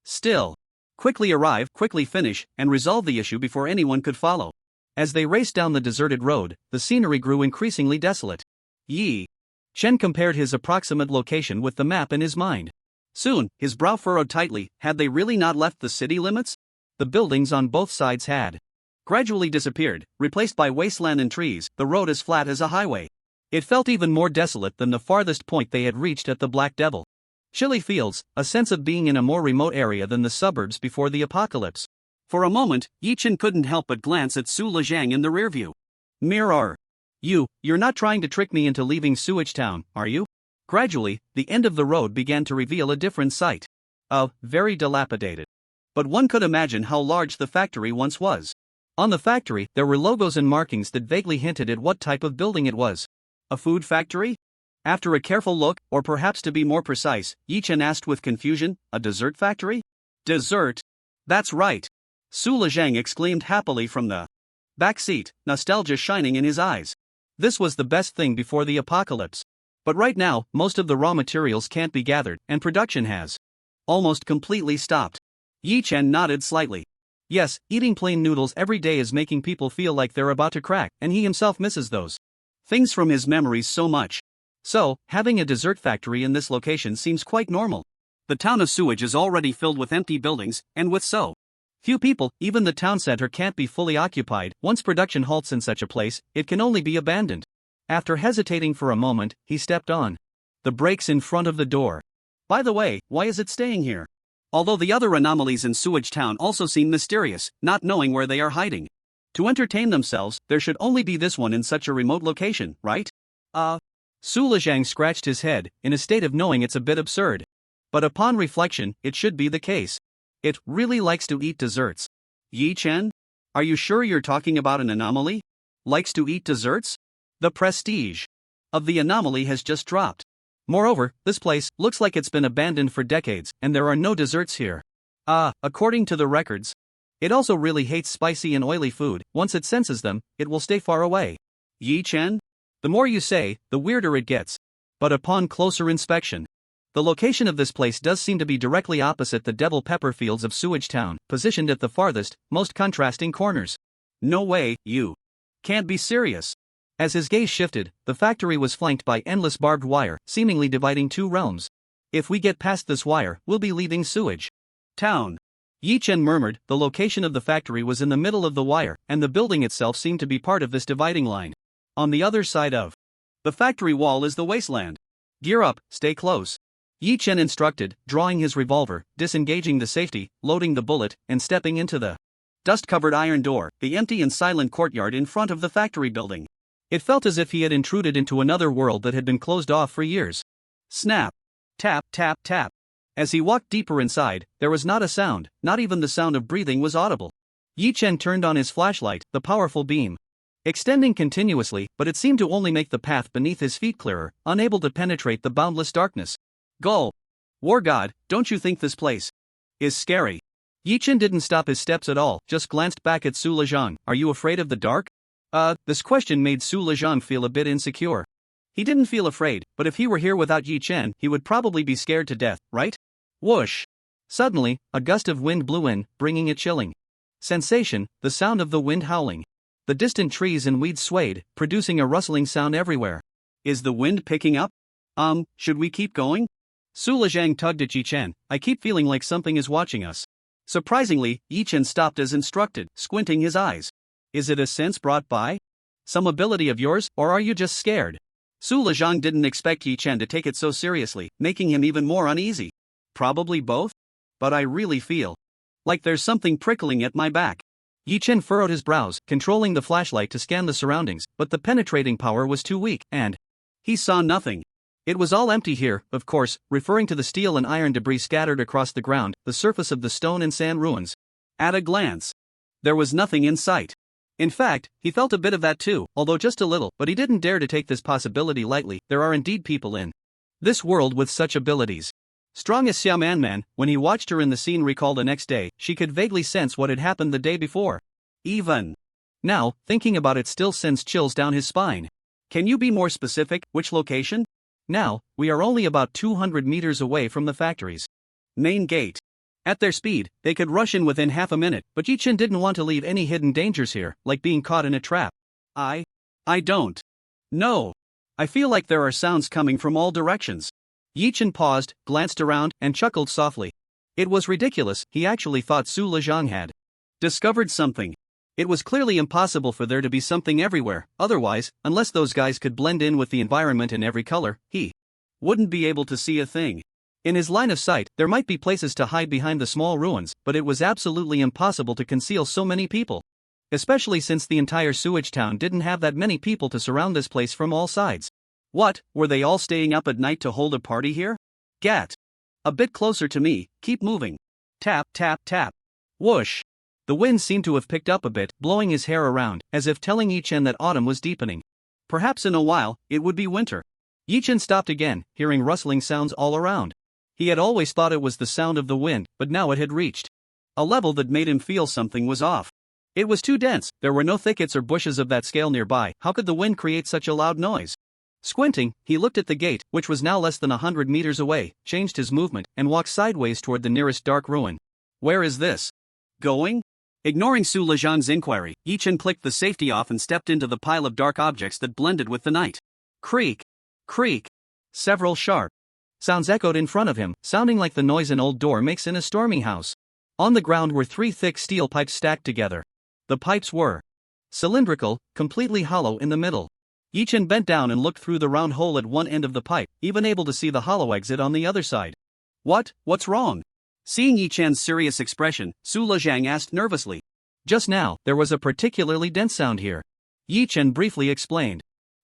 Still. Quickly arrive, quickly finish, and resolve the issue before anyone could follow. As they raced down the deserted road, the scenery grew increasingly desolate. Yi Chen compared his approximate location with the map in his mind. Soon, his brow furrowed tightly. Had they really not left the city limits? The buildings on both sides had gradually disappeared, replaced by wasteland and trees, the road as flat as a highway. It felt even more desolate than the farthest point they had reached at the Black Devil. Chilly fields, a sense of being in a more remote area than the suburbs before the apocalypse. For a moment, Yi Chen couldn't help but glance at Su Lezhang in the rearview mirror. You're not trying to trick me into leaving Sewage Town, are you? Gradually, the end of the road began to reveal a different sight. Very dilapidated. But one could imagine how large the factory once was. On the factory, there were logos and markings that vaguely hinted at what type of building it was. A food factory? After a careful look, or perhaps to be more precise, Yi-Chen asked with confusion, a dessert factory? Dessert? That's right. Su Lezhang exclaimed happily from the back seat, nostalgia shining in his eyes. This was the best thing before the apocalypse. But right now, most of the raw materials can't be gathered, and production has almost completely stopped. Yi-Chen nodded slightly. Yes, eating plain noodles every day is making people feel like they're about to crack, and he himself misses those things from his memories so much. So, having a dessert factory in this location seems quite normal. The town of Sewage is already filled with empty buildings, and with so few people, even the town center can't be fully occupied. Once production halts in such a place, it can only be abandoned. After hesitating for a moment, he stepped on the brakes in front of the door. By the way, why is it staying here? Although the other anomalies in Sewage Town also seem mysterious, not knowing where they are hiding. To entertain themselves, there should only be this one in such a remote location, right? Su Lezhang scratched his head, in a state of knowing it's a bit absurd. But upon reflection, it should be the case. It really likes to eat desserts. Yi-Chen? Are you sure you're talking about an anomaly? Likes to eat desserts? The prestige of the anomaly has just dropped. Moreover, this place looks like it's been abandoned for decades, and there are no desserts here. According to the records. It also really hates spicy and oily food. Once it senses them, it will stay far away. Yi-Chen? The more you say, the weirder it gets. But upon closer inspection, the location of this place does seem to be directly opposite the devil pepper fields of Sewage Town, positioned at the farthest, most contrasting corners. No way, you can't be serious. As his gaze shifted, the factory was flanked by endless barbed wire, seemingly dividing two realms. If we get past this wire, we'll be leaving Sewage Town. Yi-Chen murmured. The location of the factory was in the middle of the wire, and the building itself seemed to be part of this dividing line. On the other side of the factory wall is the wasteland. Gear up, stay close. Yi-Chen instructed, drawing his revolver, disengaging the safety, loading the bullet, and stepping into the dust-covered iron door, the empty and silent courtyard in front of the factory building. It felt as if he had intruded into another world that had been closed off for years. Snap. Tap, tap, tap. As he walked deeper inside, there was not a sound, not even the sound of breathing was audible. Yi-Chen turned on his flashlight, the powerful beam extending continuously, but it seemed to only make the path beneath his feet clearer, unable to penetrate the boundless darkness. Gull. War God, don't you think this place is scary? Yi-Chen didn't stop his steps at all, just glanced back at Su Lezhang. Are you afraid of the dark? This question made Su Lezhang feel a bit insecure. He didn't feel afraid, but if he were here without Yi-Chen, he would probably be scared to death, right? Whoosh! Suddenly, a gust of wind blew in, bringing a chilling sensation, the sound of the wind howling. The distant trees and weeds swayed, producing a rustling sound everywhere. Is the wind picking up? Should we keep going? Su Lezhang tugged at Yi-Chen. I keep feeling like something is watching us. Surprisingly, Yi-Chen stopped as instructed, squinting his eyes. Is it a sense brought by some ability of yours, or are you just scared? Su Lezhang didn't expect Yi-Chen to take it so seriously, making him even more uneasy. Probably both? But I really feel like there's something prickling at my back. Yi-Chen furrowed his brows, controlling the flashlight to scan the surroundings, but the penetrating power was too weak, and he saw nothing. It was all empty here, of course, referring to the steel and iron debris scattered across the ground, the surface of the stone and sand ruins. At a glance, there was nothing in sight. In fact, he felt a bit of that too, although just a little, but he didn't dare to take this possibility lightly. There are indeed people in this world with such abilities. Strong as Xiao Man, when he watched her in the scene recall the next day, she could vaguely sense what had happened the day before. Even now, thinking about it still sends chills down his spine. Can you be more specific? Which location? Now, we are only about 200 meters away from the factory's main gate. At their speed, they could rush in within half a minute, but Yi-Chen didn't want to leave any hidden dangers here, like being caught in a trap. I don't know. I feel like there are sounds coming from all directions. Yi-Chen paused, glanced around, and chuckled softly. It was ridiculous. He actually thought Su Lezhang had discovered something. It was clearly impossible for there to be something everywhere, otherwise, unless those guys could blend in with the environment in every color, he wouldn't be able to see a thing. In his line of sight, there might be places to hide behind the small ruins, but it was absolutely impossible to conceal so many people. Especially since the entire Sewage Town didn't have that many people to surround this place from all sides. What, were they all staying up at night to hold a party here? Gat. A bit closer to me, keep moving. Tap, tap, tap. Whoosh. The wind seemed to have picked up a bit, blowing his hair around, as if telling Yi-Chen that autumn was deepening. Perhaps in a while, it would be winter. Yi-Chen stopped again, hearing rustling sounds all around. He had always thought it was the sound of the wind, but now it had reached a level that made him feel something was off. It was too dense, there were no thickets or bushes of that scale nearby. How could the wind create such a loud noise? Squinting, he looked at the gate, which was now less than 100 meters away, changed his movement, and walked sideways toward the nearest dark ruin. Where is this going? Ignoring Su Lezhang's inquiry, Yi-Chen clicked the safety off and stepped into the pile of dark objects that blended with the night. Creak! Creak! Several sharp sounds echoed in front of him, sounding like the noise an old door makes in a stormy house. On the ground were 3 thick steel pipes stacked together. The pipes were cylindrical, completely hollow in the middle. Yi-Chen bent down and looked through the round hole at one end of the pipe, even able to see the hollow exit on the other side. What's wrong? Seeing Yi-Chen's serious expression, Su Lezhang asked nervously. Just now, there was a particularly dense sound here. Yi-Chen briefly explained.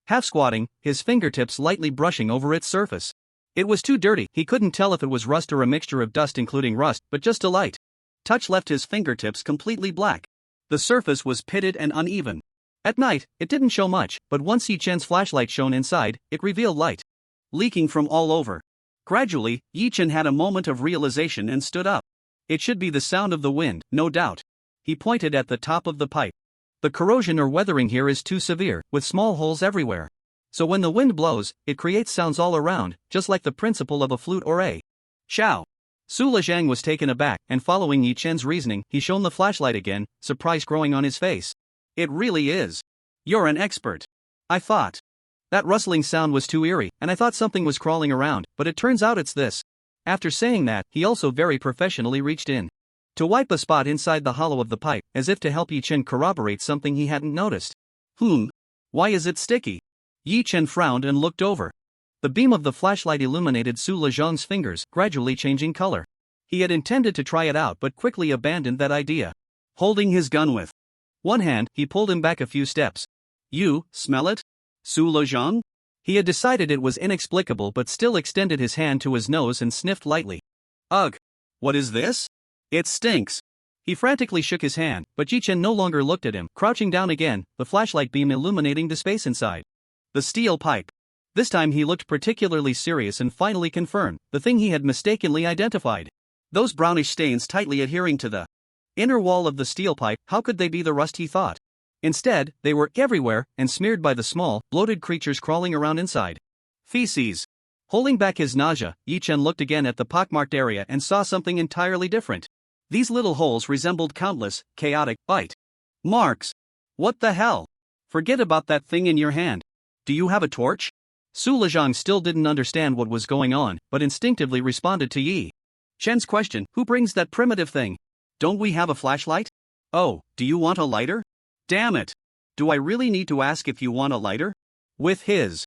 Half squatting, his fingertips lightly brushing over its surface. It was too dirty, he couldn't tell if it was rust or a mixture of dust including rust, but just a light touch left his fingertips completely black. The surface was pitted and uneven. At night, it didn't show much, but once Yi-Chen's flashlight shone inside, it revealed light leaking from all over. Gradually, Yi-Chen had a moment of realization and stood up. It should be the sound of the wind, no doubt. He pointed at the top of the pipe. The corrosion or weathering here is too severe, with small holes everywhere. So when the wind blows, it creates sounds all around, just like the principle of a flute or a shout. Su Lezhang was taken aback, and following Yi-Chen's reasoning, he shone the flashlight again, surprise growing on his face. It really is. You're an expert. I thought. That rustling sound was too eerie, and I thought something was crawling around, but it turns out it's this. After saying that, he also very professionally reached in to wipe a spot inside the hollow of the pipe, as if to help Yi-Chen corroborate something he hadn't noticed. Why is it sticky? Yi-Chen frowned and looked over. The beam of the flashlight illuminated Su Lezhang's fingers, gradually changing color. He had intended to try it out but quickly abandoned that idea. Holding his gun with one hand, he pulled him back a few steps. You smell it, Su Lezhang? He had decided it was inexplicable but still extended his hand to his nose and sniffed lightly. Ugh! What is this? It stinks. He frantically shook his hand, but Yi-Chen no longer looked at him, crouching down again, the flashlight beam illuminating the space inside the steel pipe. This time he looked particularly serious and finally confirmed the thing he had mistakenly identified. Those brownish stains tightly adhering to the inner wall of the steel pipe, how could they be the rust he thought? Instead, they were everywhere and smeared by the small, bloated creatures crawling around inside. Feces. Holding back his nausea, Yi-Chen looked again at the pockmarked area and saw something entirely different. These little holes resembled countless, chaotic, bite marks. What the hell? Forget about that thing in your hand. Do you have a torch? Su Lezhang still didn't understand what was going on, but instinctively responded to Yi-Chen's question, who brings that primitive thing? Don't we have a flashlight? Oh, do you want a lighter? Damn it! Do I really need to ask if you want a lighter? With his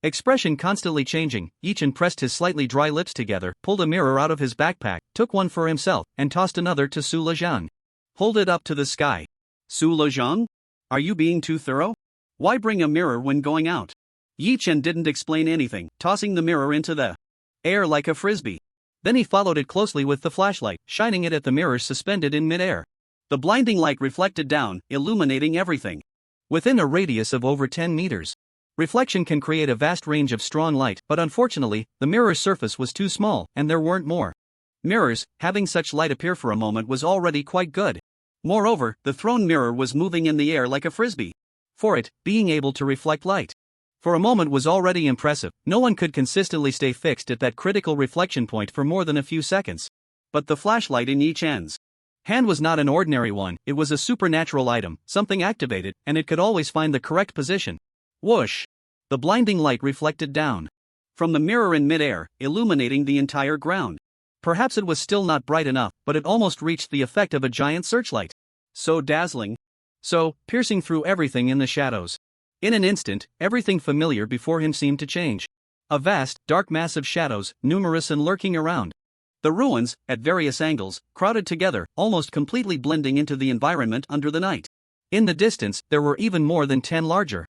expression constantly changing, Yi-Chen pressed his slightly dry lips together, pulled a mirror out of his backpack, took one for himself, and tossed another to Su Lezhang. Hold it up to the sky. Su Lezhang? Are you being too thorough? Why bring a mirror when going out? Yi-Chen didn't explain anything, tossing the mirror into the air like a frisbee. Then he followed it closely with the flashlight, shining it at the mirrors suspended in midair. The blinding light reflected down, illuminating everything within a radius of over 10 meters. Reflection can create a vast range of strong light, but unfortunately, the mirror's surface was too small, and there weren't more mirrors. Having such light appear for a moment was already quite good. Moreover, the thrown mirror was moving in the air like a frisbee. For it, being able to reflect light for a moment was already impressive. No one could consistently stay fixed at that critical reflection point for more than a few seconds. But the flashlight in Yi-Chen's hand was not an ordinary one, it was a supernatural item, something activated, and it could always find the correct position. Whoosh! The blinding light reflected down from the mirror in midair, illuminating the entire ground. Perhaps it was still not bright enough, but it almost reached the effect of a giant searchlight. So dazzling. So, piercing through everything in the shadows. In an instant, everything familiar before him seemed to change. A vast, dark mass of shadows, numerous and lurking around. The ruins, at various angles, crowded together, almost completely blending into the environment under the night. In the distance, there were even more than 10 larger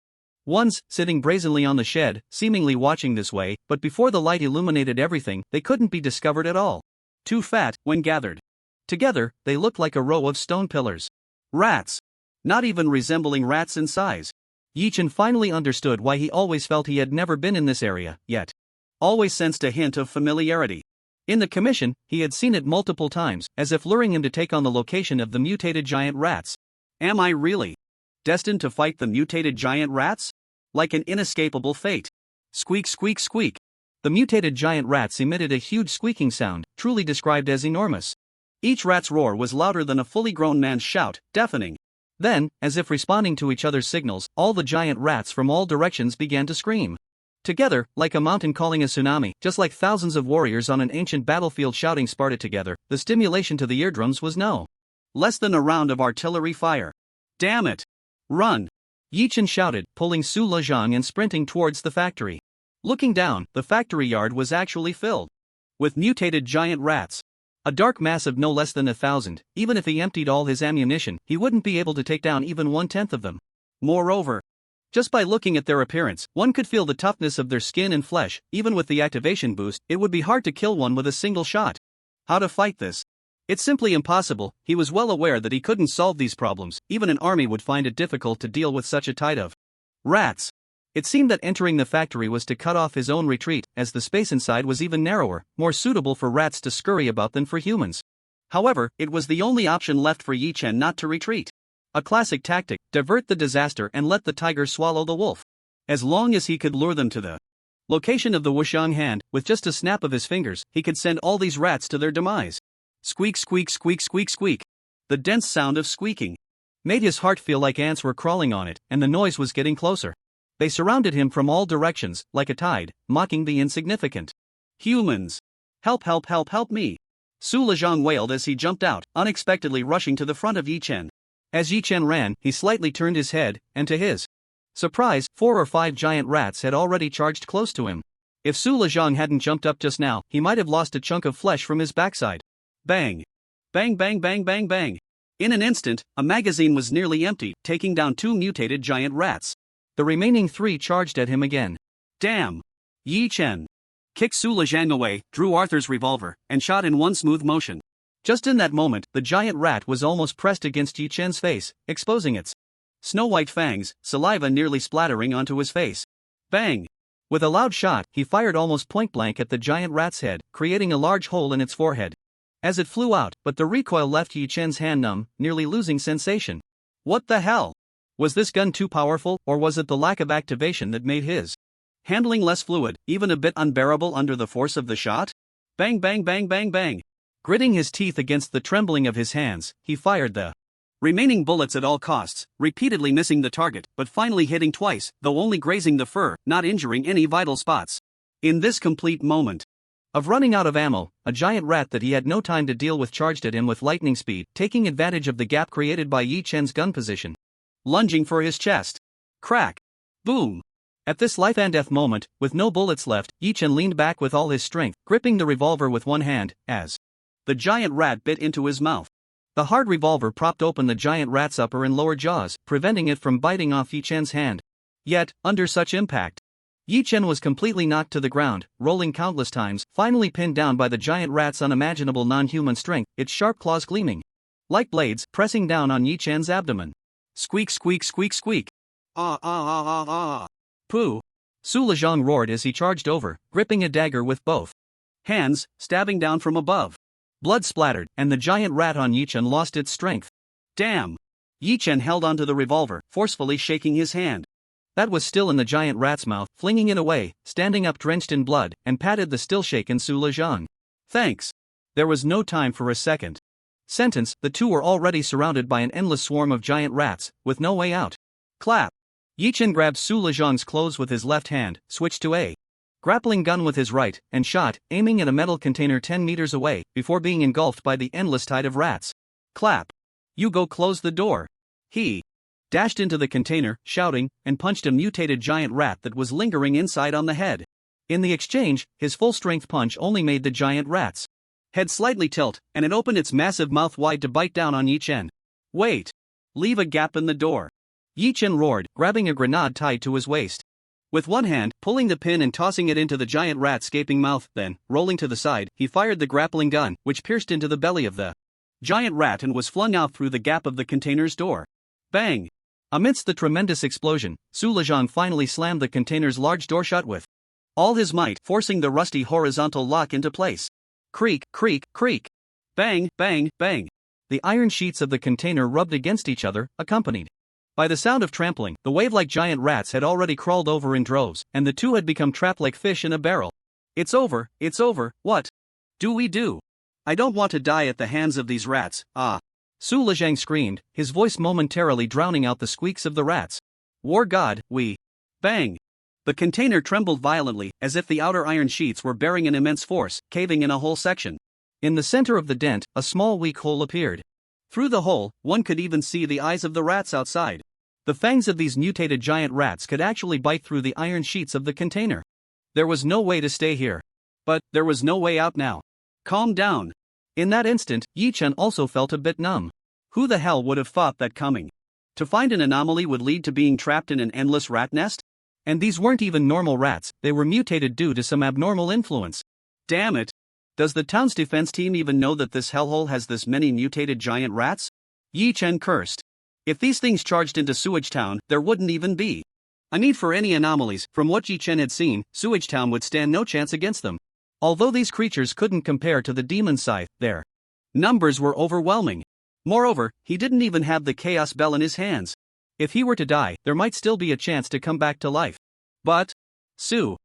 Ones, sitting brazenly on the shed, seemingly watching this way, but before the light illuminated everything, they couldn't be discovered at all. Too fat, when gathered together, they looked like a row of stone pillars. Rats. Not even resembling rats in size. Yi-chan finally understood why he always felt he had never been in this area, yet always sensed a hint of familiarity. In the commission, he had seen it multiple times, as if luring him to take on the location of the mutated giant rats. Am I really destined to fight the mutated giant rats? Like an inescapable fate. Squeak, squeak, squeak. The mutated giant rats emitted a huge squeaking sound, truly described as enormous. Each rat's roar was louder than a fully grown man's shout, deafening. Then, as if responding to each other's signals, all the giant rats from all directions began to scream. Together, like a mountain calling a tsunami, just like thousands of warriors on an ancient battlefield shouting Sparta together, the stimulation to the eardrums was no less than a round of artillery fire. Damn it! Run! Yi-chan shouted, pulling Su Lezhang and sprinting towards the factory. Looking down, the factory yard was actually filled with mutated giant rats. A dark mass of no less than 1,000. Even if he emptied all his ammunition, he wouldn't be able to take down even 1/10 of them. Moreover, just by looking at their appearance, one could feel the toughness of their skin and flesh. Even with the activation boost, it would be hard to kill one with a single shot. How to fight this? It's simply impossible. He was well aware that he couldn't solve these problems. Even an army would find it difficult to deal with such a tide of rats. It seemed that entering the factory was to cut off his own retreat, as the space inside was even narrower, more suitable for rats to scurry about than for humans. However, it was the only option left for Yi-chan not to retreat. A classic tactic: divert the disaster and let the tiger swallow the wolf. As long as he could lure them to the location of the Wuxiang hand, with just a snap of his fingers, he could send all these rats to their demise. Squeak, squeak, squeak, squeak, squeak. The dense sound of squeaking made his heart feel like ants were crawling on it, and the noise was getting closer. They surrounded him from all directions, like a tide, mocking the insignificant. Humans! Help, help, help, help me! Su Lezhang wailed as he jumped out, unexpectedly rushing to the front of Yi-chan. As Yi-chan ran, he slightly turned his head, and to his surprise, 4 or 5 giant rats had already charged close to him. If Su Lezhang hadn't jumped up just now, he might have lost a chunk of flesh from his backside. Bang! Bang, bang, bang, bang, bang! In an instant, a magazine was nearly empty, taking down 2 mutated giant rats. The remaining 3 charged at him again. Damn! Yi-chan kicked Su Lezhang away, drew Arthur's revolver, and shot in one smooth motion. Just in that moment, the giant rat was almost pressed against Yi-chan's face, exposing its snow-white fangs, saliva nearly splattering onto his face. Bang! With a loud shot, he fired almost point-blank at the giant rat's head, creating a large hole in its forehead. As it flew out, but the recoil left Yi-chan's hand numb, nearly losing sensation. What the hell? Was this gun too powerful, or was it the lack of activation that made his handling less fluid, even a bit unbearable under the force of the shot? Bang, bang, bang, bang, bang. Gritting his teeth against the trembling of his hands, he fired the remaining bullets at all costs, repeatedly missing the target, but finally hitting twice, though only grazing the fur, not injuring any vital spots. In this complete moment of running out of ammo, a giant rat that he had no time to deal with charged at him with lightning speed, taking advantage of the gap created by Yi-chan's gun position. Lunging for his chest. Crack! Boom! At this life and death moment, with no bullets left, Yi-chan leaned back with all his strength, gripping the revolver with one hand, as the giant rat bit into his mouth. The hard revolver propped open the giant rat's upper and lower jaws, preventing it from biting off Yi-chan's hand. Yet, under such impact, Yi-chan was completely knocked to the ground, rolling countless times, finally pinned down by the giant rat's unimaginable non-human strength, its sharp claws gleaming like blades, pressing down on Yi-chan's abdomen. Squeak, squeak, squeak, squeak. Ah, ah, ah, ah, ah. Pooh! Su Lezhang roared as he charged over, gripping a dagger with both hands, stabbing down from above. Blood splattered, and the giant rat on Yi-chan lost its strength. Damn! Yi-chan held onto the revolver, forcefully shaking his hand. That was still in the giant rat's mouth, flinging it away, standing up drenched in blood, and patted the still shaken Su Lezhang. Thanks. There was no time for a second sentence. The two were already surrounded by an endless swarm of giant rats, with no way out. Clap! Yi-chan grabbed Su Lezhang's clothes with his left hand, switched to a grappling gun with his right, and shot, aiming at a metal container 10 meters away, before being engulfed by the endless tide of rats. Clap! You go close the door. He dashed into the container, shouting, and punched a mutated giant rat that was lingering inside on the head. In the exchange, his full-strength punch only made the giant rat's head slightly tilt, and it opened its massive mouth wide to bite down on Yi-chan. Wait! Leave a gap in the door. Yi Chen roared, grabbing a grenade tied to his waist. With one hand, pulling the pin and tossing it into the giant rat's gaping mouth, then, rolling to the side, he fired the grappling gun, which pierced into the belly of the giant rat and was flung out through the gap of the container's door. Bang! Amidst the tremendous explosion, Su Lejang finally slammed the container's large door shut with all his might, forcing the rusty horizontal lock into place. Creak, creak, creak. Bang, bang, bang. The iron sheets of the container rubbed against each other, accompanied by the sound of trampling. The wave-like giant rats had already crawled over in droves, and the two had become trapped like fish in a barrel. It's over, what do we do? I don't want to die at the hands of these rats, Su Lejang screamed, his voice momentarily drowning out the squeaks of the rats. War God, we. Bang! The container trembled violently, as if the outer iron sheets were bearing an immense force, caving in a whole section. In the center of the dent, a small weak hole appeared. Through the hole, one could even see the eyes of the rats outside. The fangs of these mutated giant rats could actually bite through the iron sheets of the container. There was no way to stay here. But there was no way out now. Calm down. In that instant, Yi Chen also felt a bit numb. Who the hell would have thought that coming? To find an anomaly would lead to being trapped in an endless rat nest? And these weren't even normal rats, they were mutated due to some abnormal influence. Damn it. Does the town's defense team even know that this hellhole has this many mutated giant rats? Yi Chen cursed. If these things charged into Sewage Town, there wouldn't even be a need for any anomalies. From what Yi Chen had seen, Sewage Town would stand no chance against them. Although these creatures couldn't compare to the demon scythe, their numbers were overwhelming. Moreover, he didn't even have the chaos bell in his hands. If he were to die, there might still be a chance to come back to life. But Su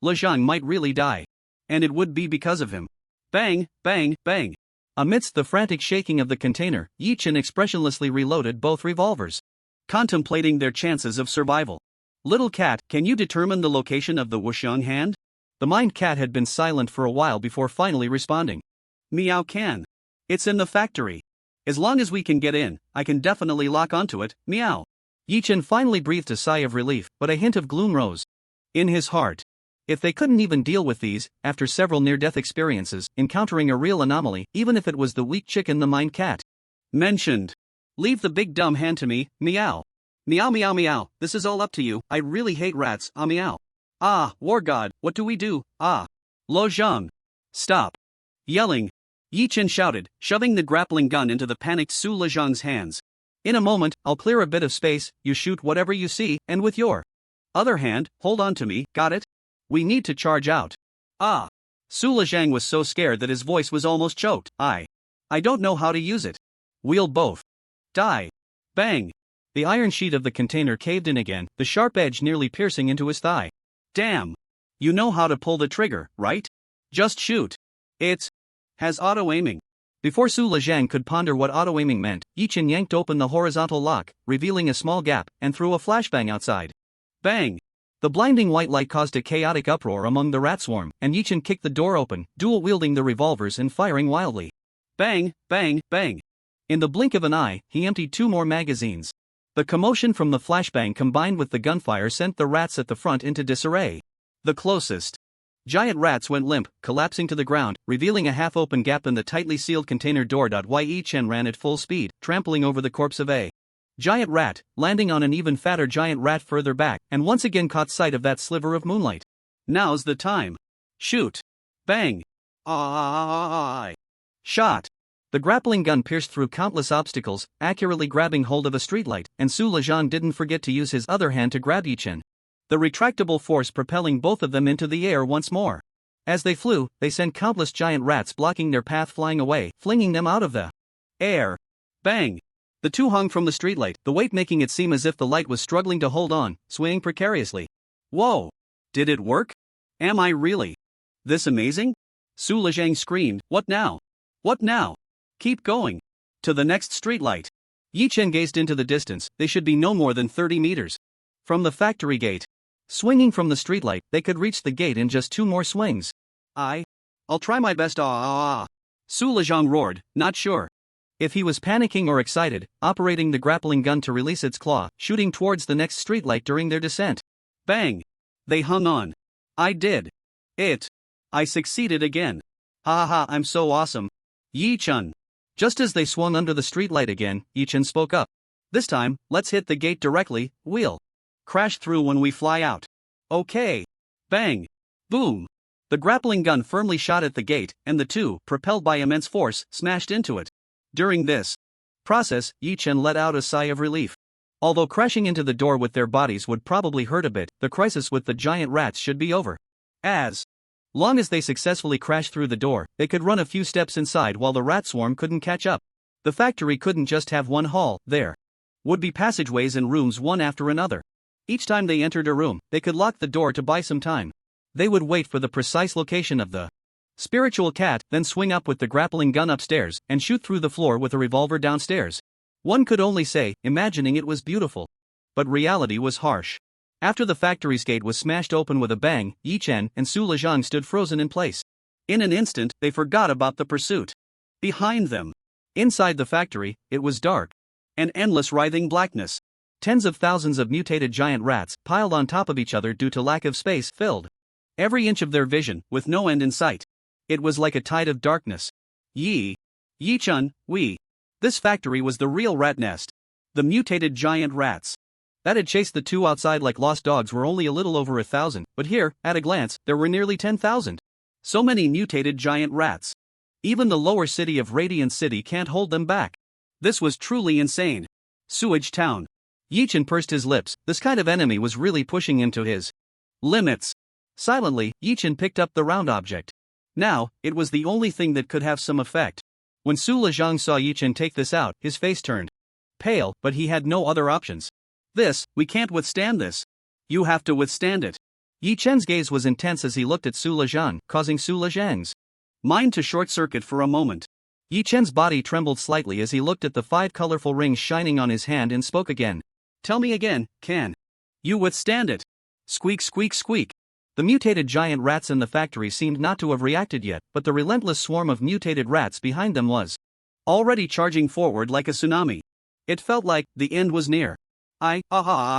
Lejang might really die. And it would be because of him. Bang, bang, bang. Amidst the frantic shaking of the container, Yi Chen expressionlessly reloaded both revolvers, contemplating their chances of survival. Little cat, can you determine the location of the Wuxiang hand? The mind cat had been silent for a while before finally responding. Meow can. It's in the factory. As long as we can get in, I can definitely lock onto it, meow. Yi Chen finally breathed a sigh of relief, but a hint of gloom rose in his heart. If they couldn't even deal with these, after several near-death experiences, encountering a real anomaly, even if it was the weak chicken the mind cat mentioned. Leave the big dumb hand to me, meow. Meow meow meow, this is all up to you, I really hate rats, meow. War God, what do we do, Lo Zhang. Stop yelling, Yi Chen shouted, shoving the grappling gun into the panicked Su Lejang's hands. In a moment, I'll clear a bit of space, you shoot whatever you see, and with your other hand, hold on to me, got it? We need to charge out. Su Lejang was so scared that his voice was almost choked. I don't know how to use it. We'll both die. Bang. The iron sheet of the container caved in again, the sharp edge nearly piercing into his thigh. Damn. You know how to pull the trigger, right? Just shoot. It has auto-aiming. Before Su Lejang could ponder what auto-aiming meant, Yi Chen yanked open the horizontal lock, revealing a small gap, and threw a flashbang outside. Bang. The blinding white light caused a chaotic uproar among the rat swarm, and Yi Chen kicked the door open, dual-wielding the revolvers and firing wildly. Bang, bang, bang. In the blink of an eye, he emptied 2 more magazines. The commotion from the flashbang combined with the gunfire sent the rats at the front into disarray. The closest giant rats went limp, collapsing to the ground, revealing a half-open gap in the tightly sealed container door. Yi Chen ran at full speed, trampling over the corpse of a giant rat, landing on an even fatter giant rat further back, and once again caught sight of that sliver of moonlight. Now's the time. Shoot. Bang. Shot. The grappling gun pierced through countless obstacles, accurately grabbing hold of a streetlight, and Su Lejang didn't forget to use his other hand to grab Yi Chen, the retractable force propelling both of them into the air once more. As they flew, they sent countless giant rats blocking their path flying away, flinging them out of the air. Bang! The two hung from the streetlight, the weight making it seem as if the light was struggling to hold on, swaying precariously. Whoa! Did it work? Am I really this amazing? Su Lejang screamed, what now? What now? Keep going. To the next streetlight. Yi Chen gazed into the distance, they should be no more than 30 meters from the factory gate. Swinging from the streetlight, they could reach the gate in just 2 more swings. I'll try my best. Su Lejang roared, not sure if he was panicking or excited, operating the grappling gun to release its claw, shooting towards the next streetlight during their descent. Bang! They hung on. I did it. I succeeded again. I'm so awesome. Yi Chen. Just as they swung under the streetlight again, Yi Chen spoke up. This time, let's hit the gate directly, we'll crash through when we fly out. Okay. Bang. Boom. The grappling gun firmly shot at the gate, and the two, propelled by immense force, smashed into it. During this process, Yi-Chen let out a sigh of relief. Although crashing into the door with their bodies would probably hurt a bit, the crisis with the giant rats should be over. As long as they successfully crashed through the door, they could run a few steps inside while the rat swarm couldn't catch up. The factory couldn't just have one hall, there would be passageways and rooms one after another. Each time they entered a room, they could lock the door to buy some time. They would wait for the precise location of the spiritual cat, then swing up with the grappling gun upstairs, and shoot through the floor with a revolver downstairs. One could only say, imagining it was beautiful. But reality was harsh. After the factory's gate was smashed open with a bang, Yi-Chen and Su Lezhang stood frozen in place. In an instant, they forgot about the pursuit. Behind them, inside the factory, it was dark. An endless writhing blackness. Tens of thousands of mutated giant rats, piled on top of each other due to lack of space, filled every inch of their vision, with no end in sight. It was like a tide of darkness. Yi-Chen, This factory was the real rat nest. The mutated giant rats that had chased the two outside like lost dogs were only a little over 1,000, but here, at a glance, there were nearly 10,000. So many mutated giant rats. Even the lower city of Radiant City can't hold them back. This was truly insane. Sewage Town. Yi-Chen pursed his lips. This kind of enemy was really pushing him to his limits. Silently, Yi-Chen picked up the round object. Now, it was the only thing that could have some effect. When Su Lezhang saw Yi-Chen take this out, his face turned pale, but he had no other options. We can't withstand this. You have to withstand it. Yi-Chen's gaze was intense as he looked at Su Lezhang, causing Su Lezhang's mind to short-circuit for a moment. Yi-Chen's body trembled slightly as he looked at the 5 colorful rings shining on his hand and spoke again. Tell me again, can you withstand it? Squeak, squeak, squeak. The mutated giant rats in the factory seemed not to have reacted yet, but the relentless swarm of mutated rats behind them was already charging forward like a tsunami. It felt like the end was near. I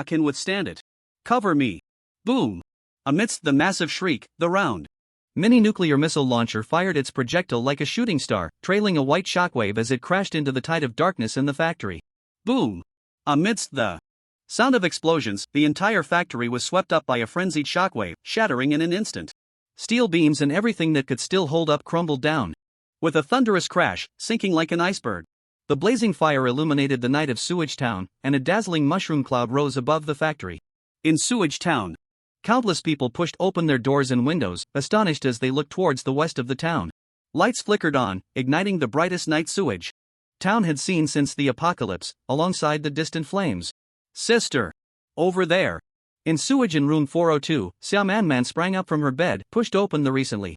can withstand it. Cover me. Boom. Amidst the massive shriek, the round mini-nuclear missile launcher fired its projectile like a shooting star, trailing a white shockwave as it crashed into the tide of darkness in the factory. Boom. Amidst the sound of explosions, the entire factory was swept up by a frenzied shockwave, shattering in an instant. Steel beams and everything that could still hold up crumbled down. With a thunderous crash, sinking like an iceberg. The blazing fire illuminated the night of Sewage Town, and a dazzling mushroom cloud rose above the factory. In Sewage Town, countless people pushed open their doors and windows, astonished as they looked towards the west of the town. Lights flickered on, igniting the brightest night Sewage Town had seen since the apocalypse, alongside the distant flames. Sister! Over there! In Sewage in room 402, Xia Man sprang up from her bed, pushed open the recently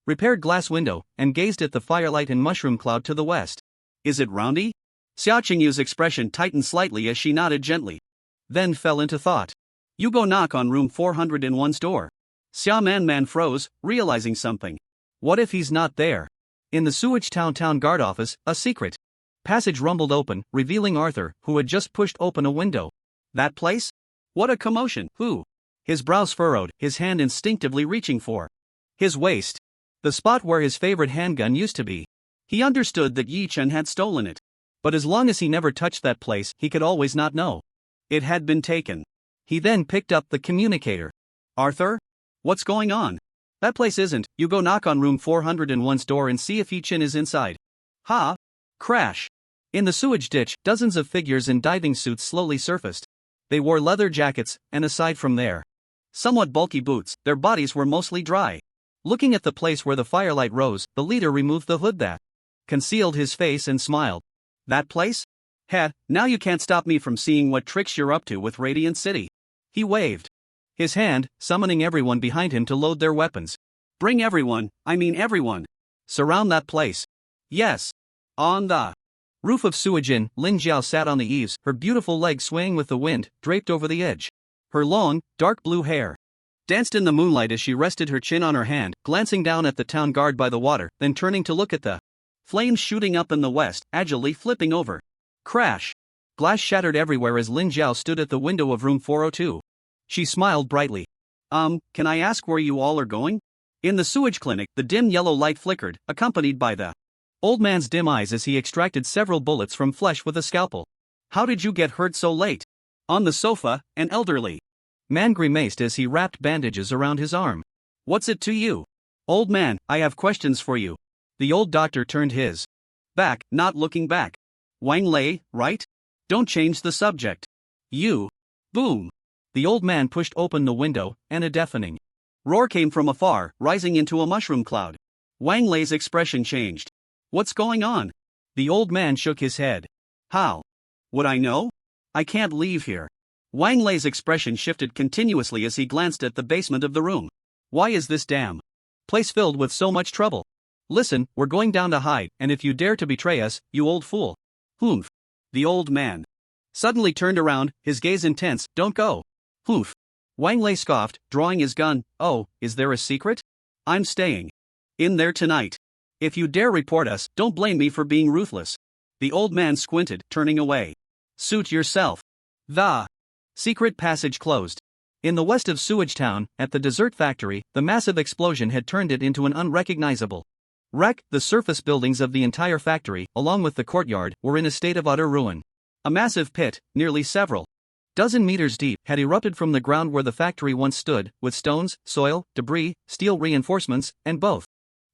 repaired glass window, and gazed at the firelight and mushroom cloud to the west. Is it Roundy? Xia Qingyu's expression tightened slightly as she nodded gently. Then fell into thought. You go knock on room 401's door. Xia Man froze, realizing something. What if he's not there? In the Sewage Town guard office, a secret passage rumbled open, revealing Arthur, who had just pushed open a window. That place? What a commotion! Who? His brows furrowed, his hand instinctively reaching for his waist. The spot where his favorite handgun used to be. He understood that Yi-Chen had stolen it. But as long as he never touched that place, he could always not know. It had been taken. He then picked up the communicator. Arthur? What's going on? That place isn't. You go knock on room 401's door and see if Yi-Chen is inside. Ha! Crash! In the sewage ditch, dozens of figures in diving suits slowly surfaced. They wore leather jackets, and aside from their somewhat bulky boots, their bodies were mostly dry. Looking at the place where the firelight rose, the leader removed the hood that concealed his face and smiled. That place? Now you can't stop me from seeing what tricks you're up to with Radiant City. He waved his hand, summoning everyone behind him to load their weapons. Bring everyone, I mean everyone. Surround that place. Yes. On the roof of Sewage Inn, Lin Jiao sat on the eaves, her beautiful legs swaying with the wind, draped over the edge. Her long, dark blue hair danced in the moonlight as she rested her chin on her hand, glancing down at the town guard by the water, then turning to look at the flames shooting up in the west, agilely flipping over. Crash! Glass shattered everywhere as Lin Jiao stood at the window of room 402. She smiled brightly. Can I ask where you all are going? In the sewage clinic, the dim yellow light flickered, accompanied by the old man's dim eyes as he extracted several bullets from flesh with a scalpel. How did you get hurt so late? On the sofa, an elderly man grimaced as he wrapped bandages around his arm. What's it to you? Old man, I have questions for you. The old doctor turned his back, not looking back. Wang Lei, right? Don't change the subject. You. Boom. The old man pushed open the window, and a deafening roar came from afar, rising into a mushroom cloud. Wang Lei's expression changed. What's going on? The old man shook his head. How? Would I know? I can't leave here. Wang Lei's expression shifted continuously as he glanced at the basement of the room. Why is this damn place filled with so much trouble? Listen, we're going down to hide, and if you dare to betray us, you old fool. Humph. The old man suddenly turned around, his gaze intense. Don't go. Humph. Wang Lei scoffed, drawing his gun. Oh, is there a secret? I'm staying in there tonight. If you dare report us, don't blame me for being ruthless. The old man squinted, turning away. Suit yourself. The secret passage closed. In the west of Sewage Town, at the dessert factory, the massive explosion had turned it into an unrecognizable wreck. The surface buildings of the entire factory, along with the courtyard, were in a state of utter ruin. A massive pit, nearly several dozen meters deep, had erupted from the ground where the factory once stood, with stones, soil, debris, steel reinforcements, and both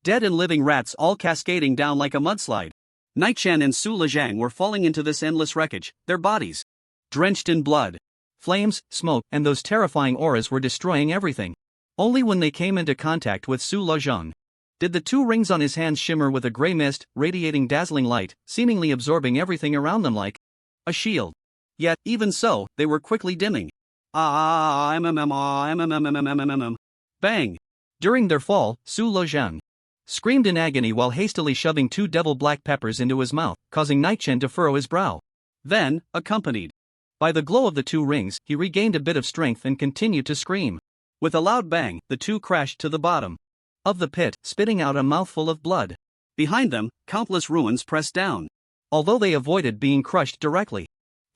dead and living rats all cascading down like a mudslide. Night-chan and Su Lezhang were falling into this endless wreckage, their bodies drenched in blood. Flames, smoke, and those terrifying auras were destroying everything. Only when they came into contact with Su Lezhang did the two rings on his hands shimmer with a gray mist, radiating dazzling light, seemingly absorbing everything around them like a shield. Yet, even so, they were quickly dimming. Bang! During their fall, Su Lezhang screamed in agony while hastily shoving 2 devil black peppers into his mouth, causing Night-chan to furrow his brow. Then, accompanied by the glow of the 2 rings, he regained a bit of strength and continued to scream. With a loud bang, the two crashed to the bottom of the pit, spitting out a mouthful of blood. Behind them, countless ruins pressed down. Although they avoided being crushed directly,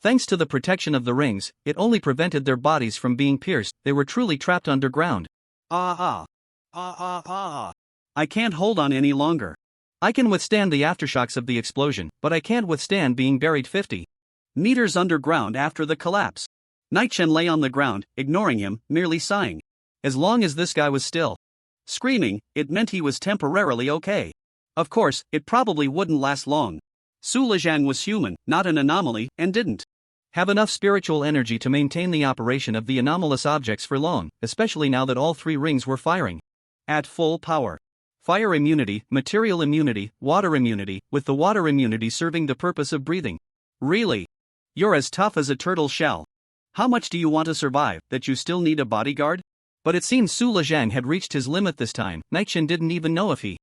thanks to the protection of the rings, it only prevented their bodies from being pierced. They were truly trapped underground. I can't hold on any longer. I can withstand the aftershocks of the explosion, but I can't withstand being buried 50 meters underground after the collapse. Night-chan lay on the ground, ignoring him, merely sighing. As long as this guy was still screaming, it meant he was temporarily okay. Of course, it probably wouldn't last long. Su Lezhang was human, not an anomaly, and didn't have enough spiritual energy to maintain the operation of the anomalous objects for long, especially now that all 3 rings were firing at full power. Fire immunity, material immunity, water immunity, with the water immunity serving the purpose of breathing. Really? You're as tough as a turtle shell. How much do you want to survive, that you still need a bodyguard? But it seemed Su Lezhang had reached his limit this time. Night-chan didn't even know if he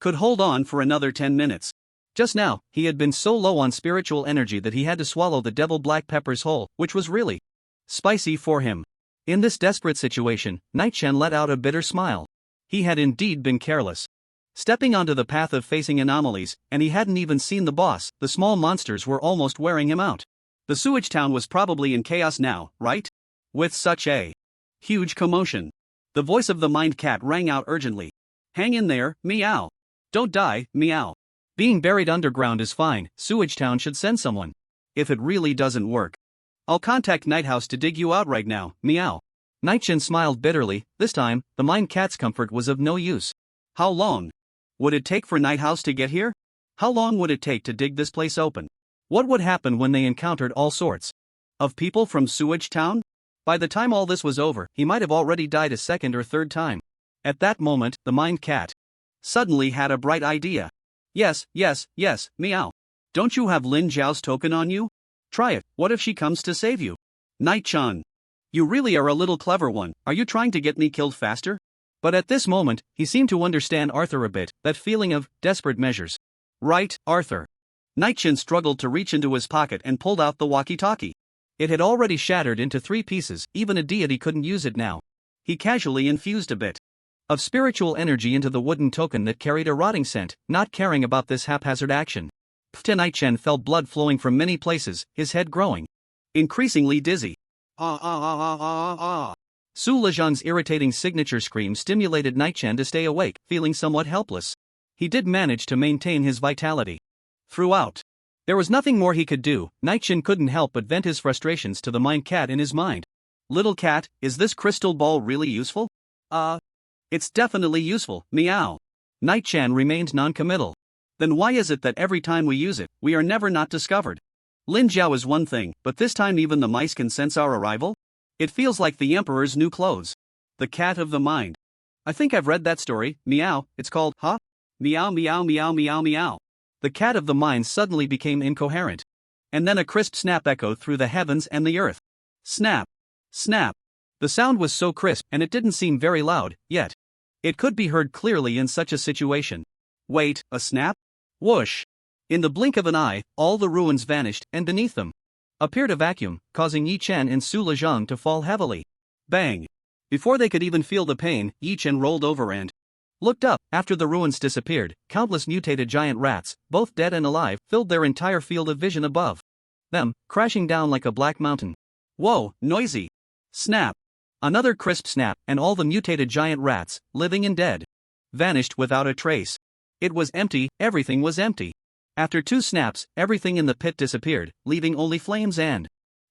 could hold on for another 10 minutes. Just now, he had been so low on spiritual energy that he had to swallow the devil black peppers whole, which was really spicy for him. In this desperate situation, Night-chan let out a bitter smile. He had indeed been careless, stepping onto the path of facing anomalies, and he hadn't even seen the boss. The small monsters were almost wearing him out. The sewage town was probably in chaos now, right? With such a huge commotion. The voice of the mind cat rang out urgently. Hang in there, meow. Don't die, meow. Being buried underground is fine. Sewage Town should send someone. If it really doesn't work, I'll contact Nighthouse to dig you out right now, meow. Night-chan smiled bitterly. This time, the mind cat's comfort was of no use. How long would it take for Nighthouse to get here? How long would it take to dig this place open? What would happen when they encountered all sorts of people from Sewage Town? By the time all this was over, he might have already died a second or third time. At that moment, the mind cat suddenly had a bright idea. Yes, meow. Don't you have Lin Zhao's token on you? Try it. What if she comes to save you? Night-chan, you really are a little clever one. Are you trying to get me killed faster? But at this moment, he seemed to understand Arthur a bit, that feeling of desperate measures. Right, Arthur. Night-chan struggled to reach into his pocket and pulled out the walkie-talkie. It had already shattered into 3 pieces. Even a deity couldn't use it now. He casually infused a bit of spiritual energy into the wooden token that carried a rotting scent, not caring about this haphazard action. Night-chan felt blood flowing from many places, his head growing increasingly dizzy. Su Lezhang's irritating signature scream stimulated Night-chan to stay awake, feeling somewhat helpless. He did manage to maintain his vitality throughout. There was nothing more he could do. Night-chan couldn't help but vent his frustrations to the mind cat in his mind. Little cat, is this crystal ball really useful? It's definitely useful, meow. Night-chan remained non-committal. Then why is it that every time we use it, we are never not discovered? Lin Jiao is one thing, but this time even the mice can sense our arrival? It feels like the emperor's new clothes. The cat of the mind. I think I've read that story, meow. It's called, huh? Meow meow meow meow meow. The cat of the mind suddenly became incoherent. And then a crisp snap echoed through the heavens and the earth. Snap. Snap. The sound was so crisp and it didn't seem very loud, yet it could be heard clearly in such a situation. Wait, a snap? Whoosh! In the blink of an eye, all the ruins vanished, and beneath them appeared a vacuum, causing Yi Chen and Su Lejang to fall heavily. Bang! Before they could even feel the pain, Yi Chen rolled over and looked up. After the ruins disappeared, countless mutated giant rats, both dead and alive, filled their entire field of vision above them, crashing down like a black mountain. Whoa, noisy! Snap! Another crisp snap, and all the mutated giant rats, living and dead, vanished without a trace. It was empty, everything was empty. After 2 snaps, everything in the pit disappeared, leaving only flames and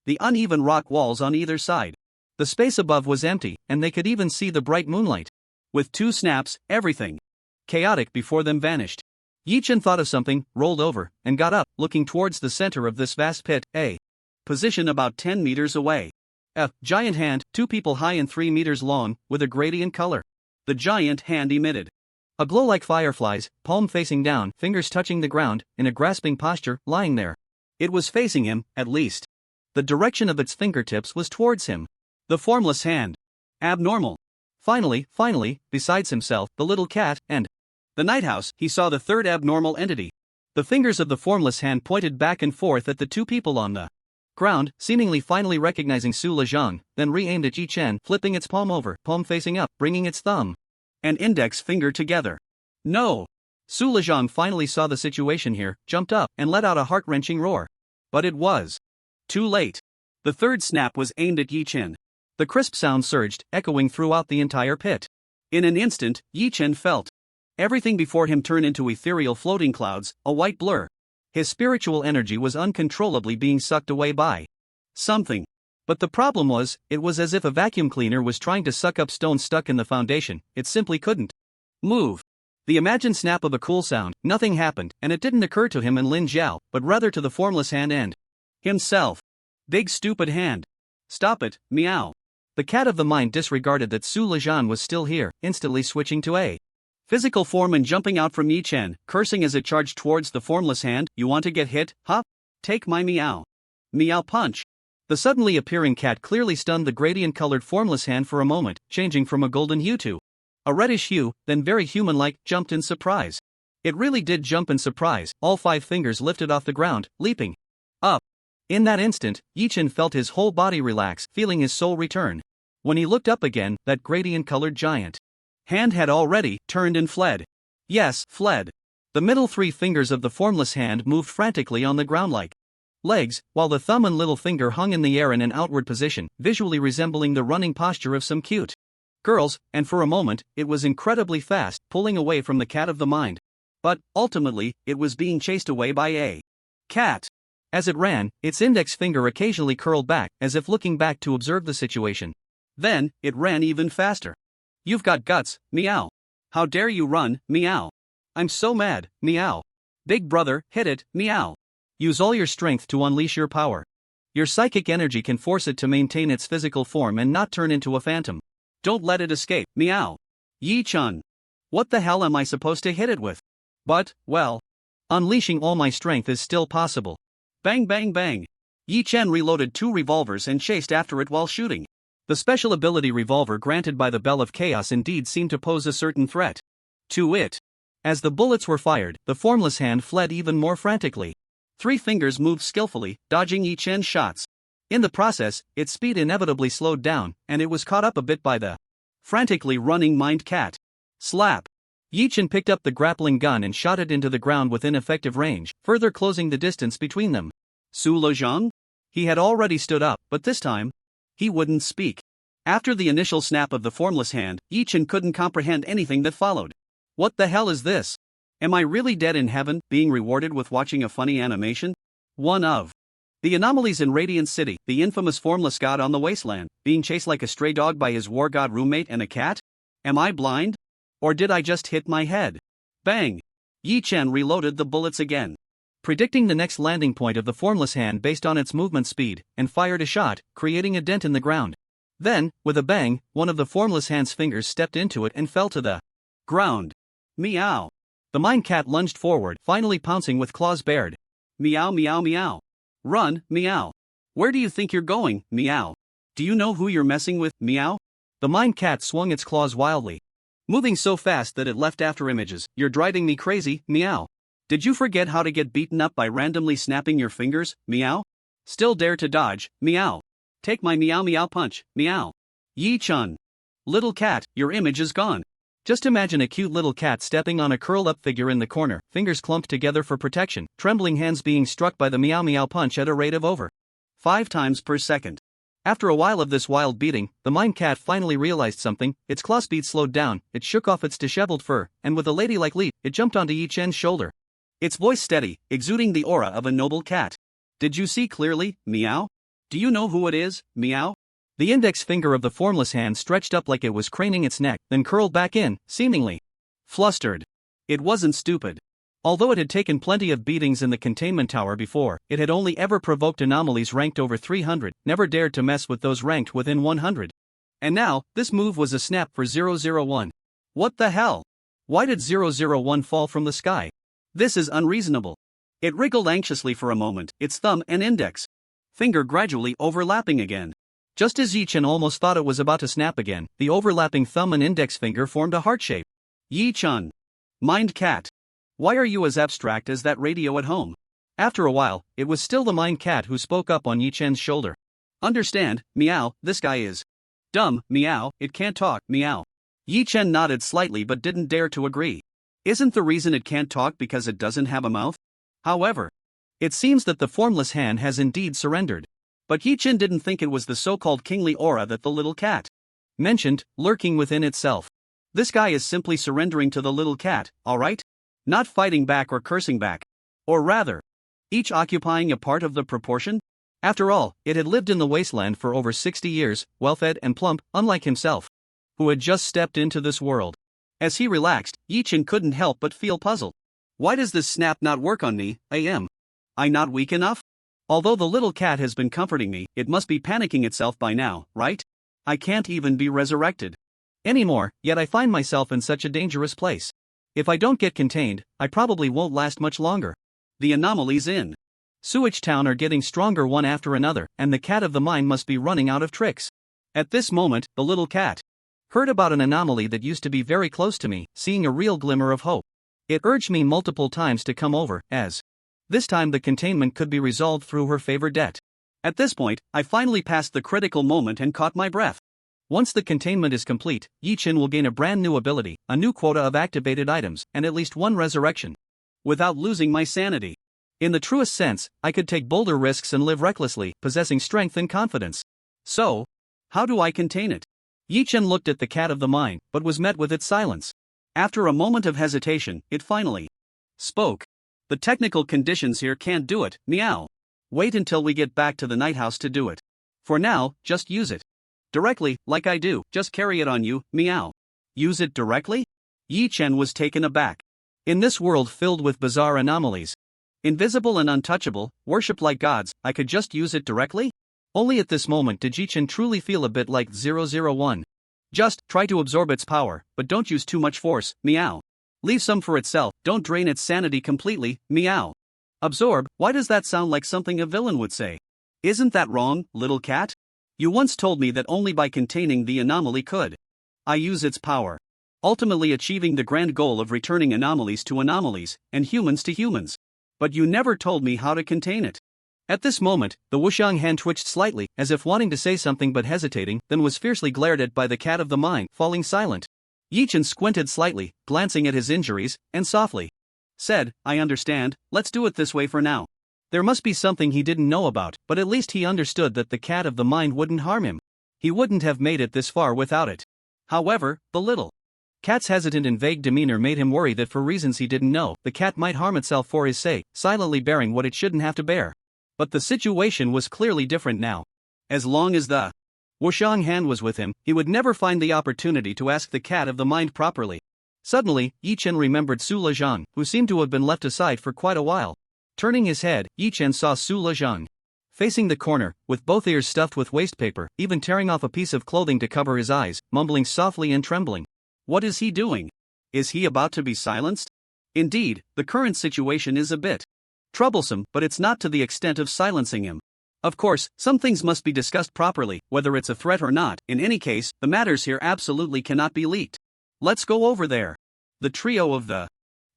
the uneven rock walls on either side. The space above was empty, and they could even see the bright moonlight. With 2 snaps, everything chaotic before them vanished. Yi Chen thought of something, rolled over, and got up, looking towards the center of this vast pit, a position about 10 meters away. A giant hand, 2 people high and 3 meters long, with a gradient color. The giant hand emitted a glow like fireflies, palm facing down, fingers touching the ground, in a grasping posture, lying there. It was facing him, at least. The direction of its fingertips was towards him. The formless hand. Abnormal. Finally, besides himself, the little cat, and the night house, he saw the third abnormal entity. The fingers of the formless hand pointed back and forth at the 2 people on the ground, seemingly finally recognizing Su Lejang, then re-aimed at Yi Chen, flipping its palm over, palm facing up, bringing its thumb and index finger together. No! Su Lejang finally saw the situation here, jumped up, and let out a heart-wrenching roar. But it was too late. The third snap was aimed at Yi Chen. The crisp sound surged, echoing throughout the entire pit. In an instant, Yi Chen felt everything before him turn into ethereal floating clouds, a white blur. His spiritual energy was uncontrollably being sucked away by something. But the problem was, it was as if a vacuum cleaner was trying to suck up stone stuck in the foundation. It simply couldn't move. The imagined snap of a cool sound, nothing happened, and it didn't occur to him and Lin Jiao, but rather to the formless hand and himself. Big stupid hand. Stop it, meow. The cat of the mind disregarded that Su Lejang was still here, instantly switching to a physical form and jumping out from Yi Chen, cursing as it charged towards the formless hand. You want to get hit, huh? Take my meow. Meow punch. The suddenly appearing cat clearly stunned the gradient-colored formless hand for a moment, changing from a golden hue to a reddish hue, then very human-like, jumped in surprise. It really did jump in surprise, all 5 fingers lifted off the ground, leaping up. In that instant, Yi Chen felt his whole body relax, feeling his soul return. When he looked up again, that gradient-colored giant hand had already turned and fled. Yes, fled. The middle 3 fingers of the formless hand moved frantically on the ground like legs, while the thumb and little finger hung in the air in an outward position, visually resembling the running posture of some cute girls, and for a moment, it was incredibly fast, pulling away from the cat of the mind. But, ultimately, it was being chased away by a cat. As it ran, its index finger occasionally curled back, as if looking back to observe the situation. Then, it ran even faster. You've got guts, meow. How dare you run, meow. I'm so mad, meow. Big brother, hit it, meow. Use all your strength to unleash your power. Your psychic energy can force it to maintain its physical form and not turn into a phantom. Don't let it escape, meow. Yi-chan. What the hell am I supposed to hit it with? But, well, unleashing all my strength is still possible. Bang bang bang. Yi-chen reloaded 2 revolvers and chased after it while shooting. The special ability revolver granted by the Bell of Chaos indeed seemed to pose a certain threat to it. As the bullets were fired, the formless hand fled even more frantically. 3 fingers moved skillfully, dodging Yi-chen's shots. In the process, its speed inevitably slowed down, and it was caught up a bit by the frantically running mind cat. Slap. Yi-chen picked up the grappling gun and shot it into the ground within effective range, further closing the distance between them. Su Lejang? He had already stood up, but this time, he wouldn't speak. After the initial snap of the formless hand, Yi-chen couldn't comprehend anything that followed. What the hell is this? Am I really dead in heaven, being rewarded with watching a funny animation? One of the anomalies in Radiant City, the infamous formless god on the wasteland, being chased like a stray dog by his war god roommate and a cat? Am I blind? Or did I just hit my head? Bang! Yi Chen reloaded the bullets again, predicting the next landing point of the formless hand based on its movement speed, and fired a shot, creating a dent in the ground. Then, with a bang, one of the formless hand's fingers stepped into it and fell to the ground. Meow. The mine cat lunged forward, finally pouncing with claws bared. Meow meow meow. Run, meow. Where do you think you're going, meow? Do you know who you're messing with, meow? The mine cat swung its claws wildly, moving so fast that it left after images. You're driving me crazy, meow. Did you forget how to get beaten up by randomly snapping your fingers, meow? Still dare to dodge, meow. Take my meow meow punch, meow. Yi-chun. Little cat, your image is gone. Just imagine a cute little cat stepping on a curled-up figure in the corner, fingers clumped together for protection, trembling hands being struck by the meow meow punch at a rate of over 5 times per second. After a while of this wild beating, the mine cat finally realized something. Its claw speed slowed down, it shook off its disheveled fur, and with a ladylike leap, it jumped onto Yi Chen's shoulder. Its voice steady, exuding the aura of a noble cat. Did you see clearly, meow? Do you know who it is, meow? The index finger of the formless hand stretched up like it was craning its neck, then curled back in, seemingly flustered. It wasn't stupid. Although it had taken plenty of beatings in the containment tower before, it had only ever provoked anomalies ranked over 300, never dared to mess with those ranked within 100. And now, this move was a snap for 001. What the hell? Why did 001 fall from the sky? This is unreasonable. It wriggled anxiously for a moment, its thumb and index finger gradually overlapping again. Just as Yi Chen almost thought it was about to snap again, the overlapping thumb and index finger formed a heart shape. Yi-chun. Mind cat. Why are you as abstract as that radio at home? After a while, it was still the mine cat who spoke up on Yi Chen's shoulder. Understand, meow, this guy is dumb, meow, it can't talk, meow. Yi Chen nodded slightly but didn't dare to agree. Isn't the reason it can't talk because it doesn't have a mouth? However, it seems that the formless hand has indeed surrendered. But Yi Chen didn't think it was the so-called kingly aura that the little cat mentioned, lurking within itself. This guy is simply surrendering to the little cat, alright? Not fighting back or cursing back. Or rather, each occupying a part of the proportion? After all, it had lived in the wasteland for over 60 years, well-fed and plump, unlike himself, who had just stepped into this world. As he relaxed, Yi Chen couldn't help but feel puzzled. Why does this snap not work on me, am I not weak enough? Although the little cat has been comforting me, it must be panicking itself by now, right? I can't even be resurrected anymore, yet I find myself in such a dangerous place. If I don't get contained, I probably won't last much longer. The anomalies in Sewage Town are getting stronger one after another, and the cat of the mine must be running out of tricks. At this moment, the little cat heard about an anomaly that used to be very close to me, seeing a real glimmer of hope. It urged me multiple times to come over, as this time the containment could be resolved through her favor debt. At this point, I finally passed the critical moment and caught my breath. Once the containment is complete, Yi Chen will gain a brand new ability, a new quota of activated items, and at least one resurrection. Without losing my sanity. In the truest sense, I could take bolder risks and live recklessly, possessing strength and confidence. So, how do I contain it? Yi Chen looked at the cat of the mine, but was met with its silence. After a moment of hesitation, it finally spoke. The technical conditions here can't do it, meow. Wait until we get back to the night house to do it. For now, just use it. Directly, like I do, just carry it on you, meow. Use it directly? Yi Chen was taken aback. In this world filled with bizarre anomalies, invisible and untouchable, worshipped like gods, I could just use it directly? Only at this moment did Yi Chen truly feel a bit like 001. Just try to absorb its power, but don't use too much force, meow. Leave some for itself, don't drain its sanity completely, meow. Absorb, why does that sound like something a villain would say? Isn't that wrong, little cat? You once told me that only by containing the anomaly could I use its power, ultimately achieving the grand goal of returning anomalies to anomalies, and humans to humans. But you never told me how to contain it. At this moment, the Wuxiang hand twitched slightly, as if wanting to say something but hesitating, then was fiercely glared at by the cat of the mine, falling silent. Yi Chen squinted slightly, glancing at his injuries, and softly said, I understand, let's do it this way for now. There must be something he didn't know about, but at least he understood that the cat of the mine wouldn't harm him. He wouldn't have made it this far without it. However, the little cat's hesitant and vague demeanor made him worry that for reasons he didn't know, the cat might harm itself for his sake, silently bearing what it shouldn't have to bear. But the situation was clearly different now. As long as the Wushang hand was with him, he would never find the opportunity to ask the cat of the mind properly. Suddenly, Yi Chen remembered Su Lezhang, who seemed to have been left aside for quite a while. Turning his head, Yi Chen saw Su Lezhang facing the corner, with both ears stuffed with wastepaper, even tearing off a piece of clothing to cover his eyes, mumbling softly and trembling. What is he doing? Is he about to be silenced? Indeed, the current situation is a bit troublesome, but it's not to the extent of silencing him. Of course, some things must be discussed properly, whether it's a threat or not. In any case, the matters here absolutely cannot be leaked. Let's go over there. The trio of the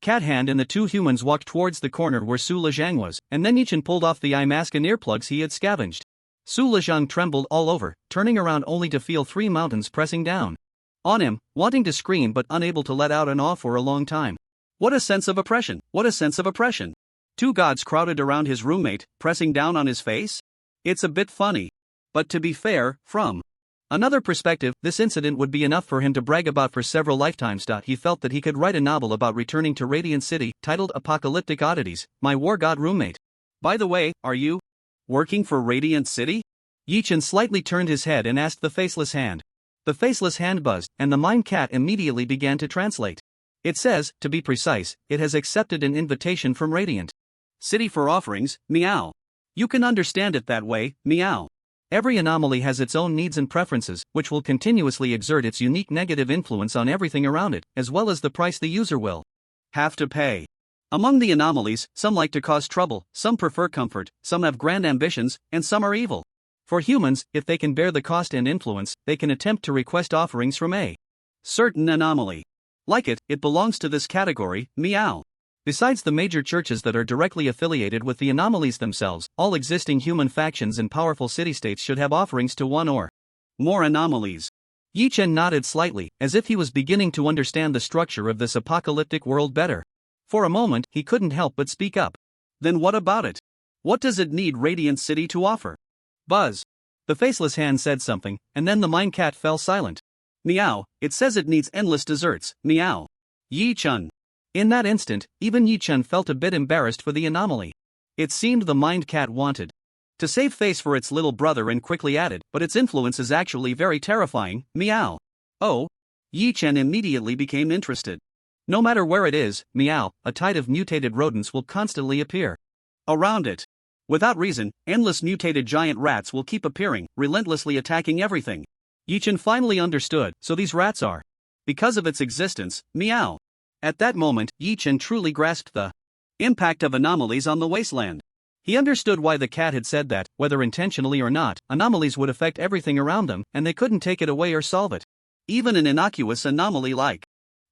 cat hand and the two humans walked towards the corner where Su Lezhang was, and then Yichen pulled off the eye mask and earplugs he had scavenged. Su Lezhang trembled all over, turning around only to feel 3 mountains pressing down on him, wanting to scream but unable to let out an awe for a long time. What a sense of oppression! What a sense of oppression! 2 gods crowded around his roommate, pressing down on his face? It's a bit funny. But to be fair, from another perspective, this incident would be enough for him to brag about for several lifetimes. He felt that he could write a novel about returning to Radiant City, titled Apocalyptic Oddities, My War God Roommate. By the way, are you working for Radiant City? Yichen slightly turned his head and asked the faceless hand. The faceless hand buzzed, and the mind cat immediately began to translate. It says, to be precise, it has accepted an invitation from Radiant City for offerings, meow. You can understand it that way, meow. Every anomaly has its own needs and preferences, which will continuously exert its unique negative influence on everything around it, as well as the price the user will have to pay. Among the anomalies, some like to cause trouble, some prefer comfort, some have grand ambitions, and some are evil. For humans, if they can bear the cost and influence, they can attempt to request offerings from a certain anomaly. Like it, it belongs to this category, meow. Besides the major churches that are directly affiliated with the anomalies themselves, all existing human factions and powerful city-states should have offerings to one or more anomalies. Yi Chen nodded slightly, as if he was beginning to understand the structure of this apocalyptic world better. For a moment, he couldn't help but speak up. Then what about it? What does it need Radiant City to offer? Buzz. The faceless hand said something, and then the mind cat fell silent. Meow, it says it needs endless desserts, meow. Yi Chen. In that instant, even Yi Chen felt a bit embarrassed for the anomaly. It seemed the mind cat wanted to save face for its little brother and quickly added, but its influence is actually very terrifying, meow. Oh? Yi Chen immediately became interested. No matter where it is, meow, a tide of mutated rodents will constantly appear around it. Without reason, endless mutated giant rats will keep appearing, relentlessly attacking everything. Yi Chen finally understood, so these rats are because of its existence, meow. At that moment, Yi Chen truly grasped the impact of anomalies on the wasteland. He understood why the cat had said that, whether intentionally or not, anomalies would affect everything around them, and they couldn't take it away or solve it. Even an innocuous anomaly like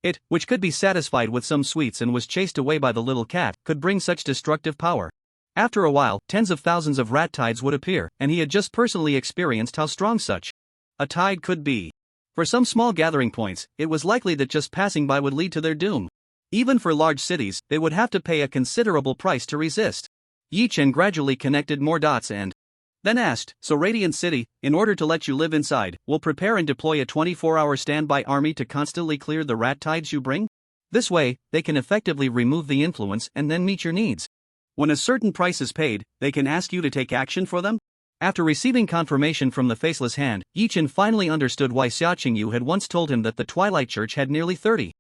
it, which could be satisfied with some sweets and was chased away by the little cat, could bring such destructive power. After a while, tens of thousands of rat tides would appear, and he had just personally experienced how strong such a tide could be. For some small gathering points, it was likely that just passing by would lead to their doom. Even for large cities, they would have to pay a considerable price to resist. Yi Chen gradually connected more dots and then asked, so Radiant City, in order to let you live inside, will prepare and deploy a 24-hour standby army to constantly clear the rat tides you bring? This way, they can effectively remove the influence and then meet your needs. When a certain price is paid, they can ask you to take action for them? After receiving confirmation from the faceless hand, Yi Chen finally understood why Xia Qingyu had once told him that the Twilight Church had nearly 30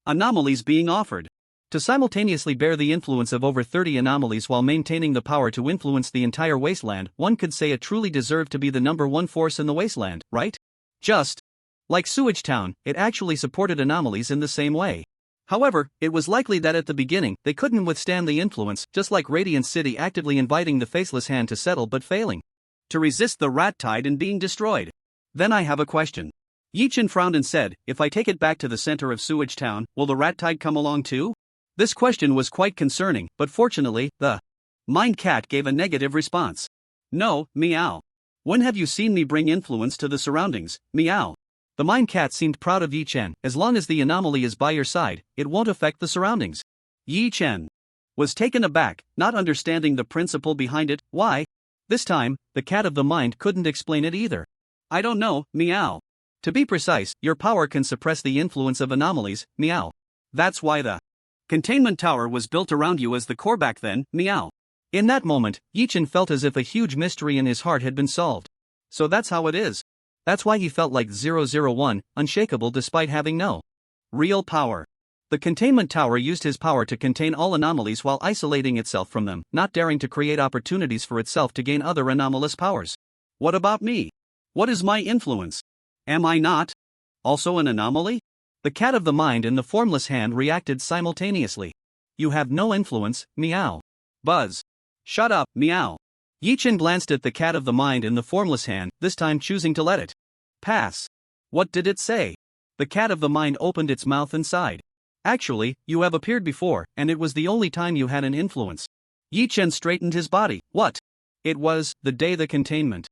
anomalies being offered. To simultaneously bear the influence of over 30 anomalies while maintaining the power to influence the entire wasteland, one could say it truly deserved to be the #1 force in the wasteland, right? Just like Sewage Town, it actually supported anomalies in the same way. However, it was likely that at the beginning, they couldn't withstand the influence, just like Radiant City actively inviting the faceless hand to settle but failing to resist the rat tide and being destroyed. Then I have a question. Yi Chen frowned and said, if I take it back to the center of Sewage Town, will the rat tide come along too? This question was quite concerning, but fortunately, the mind cat gave a negative response. No, meow. When have you seen me bring influence to the surroundings, meow? The mind cat seemed proud of Yi Chen. As long as the anomaly is by your side, it won't affect the surroundings. Yi Chen was taken aback, not understanding the principle behind it. Why? This time, the cat of the mind couldn't explain it either. I don't know, meow. To be precise, your power can suppress the influence of anomalies, meow. That's why the containment tower was built around you as the core back then, meow. In that moment, Yichin felt as if a huge mystery in his heart had been solved. So that's how it is. That's why he felt like 001, unshakable despite having no real power. The containment tower used his power to contain all anomalies while isolating itself from them, not daring to create opportunities for itself to gain other anomalous powers. What about me? What is my influence? Am I not also an anomaly? The cat of the mind and the formless hand reacted simultaneously. You have no influence, meow. Buzz. Shut up, meow. Yichin glanced at the cat of the mind and the formless hand, this time choosing to let it pass. What did it say? The cat of the mind opened its mouth and sighed. Actually, you have appeared before, and it was the only time you had an influence. Yichin straightened his body. What? It was the day the containment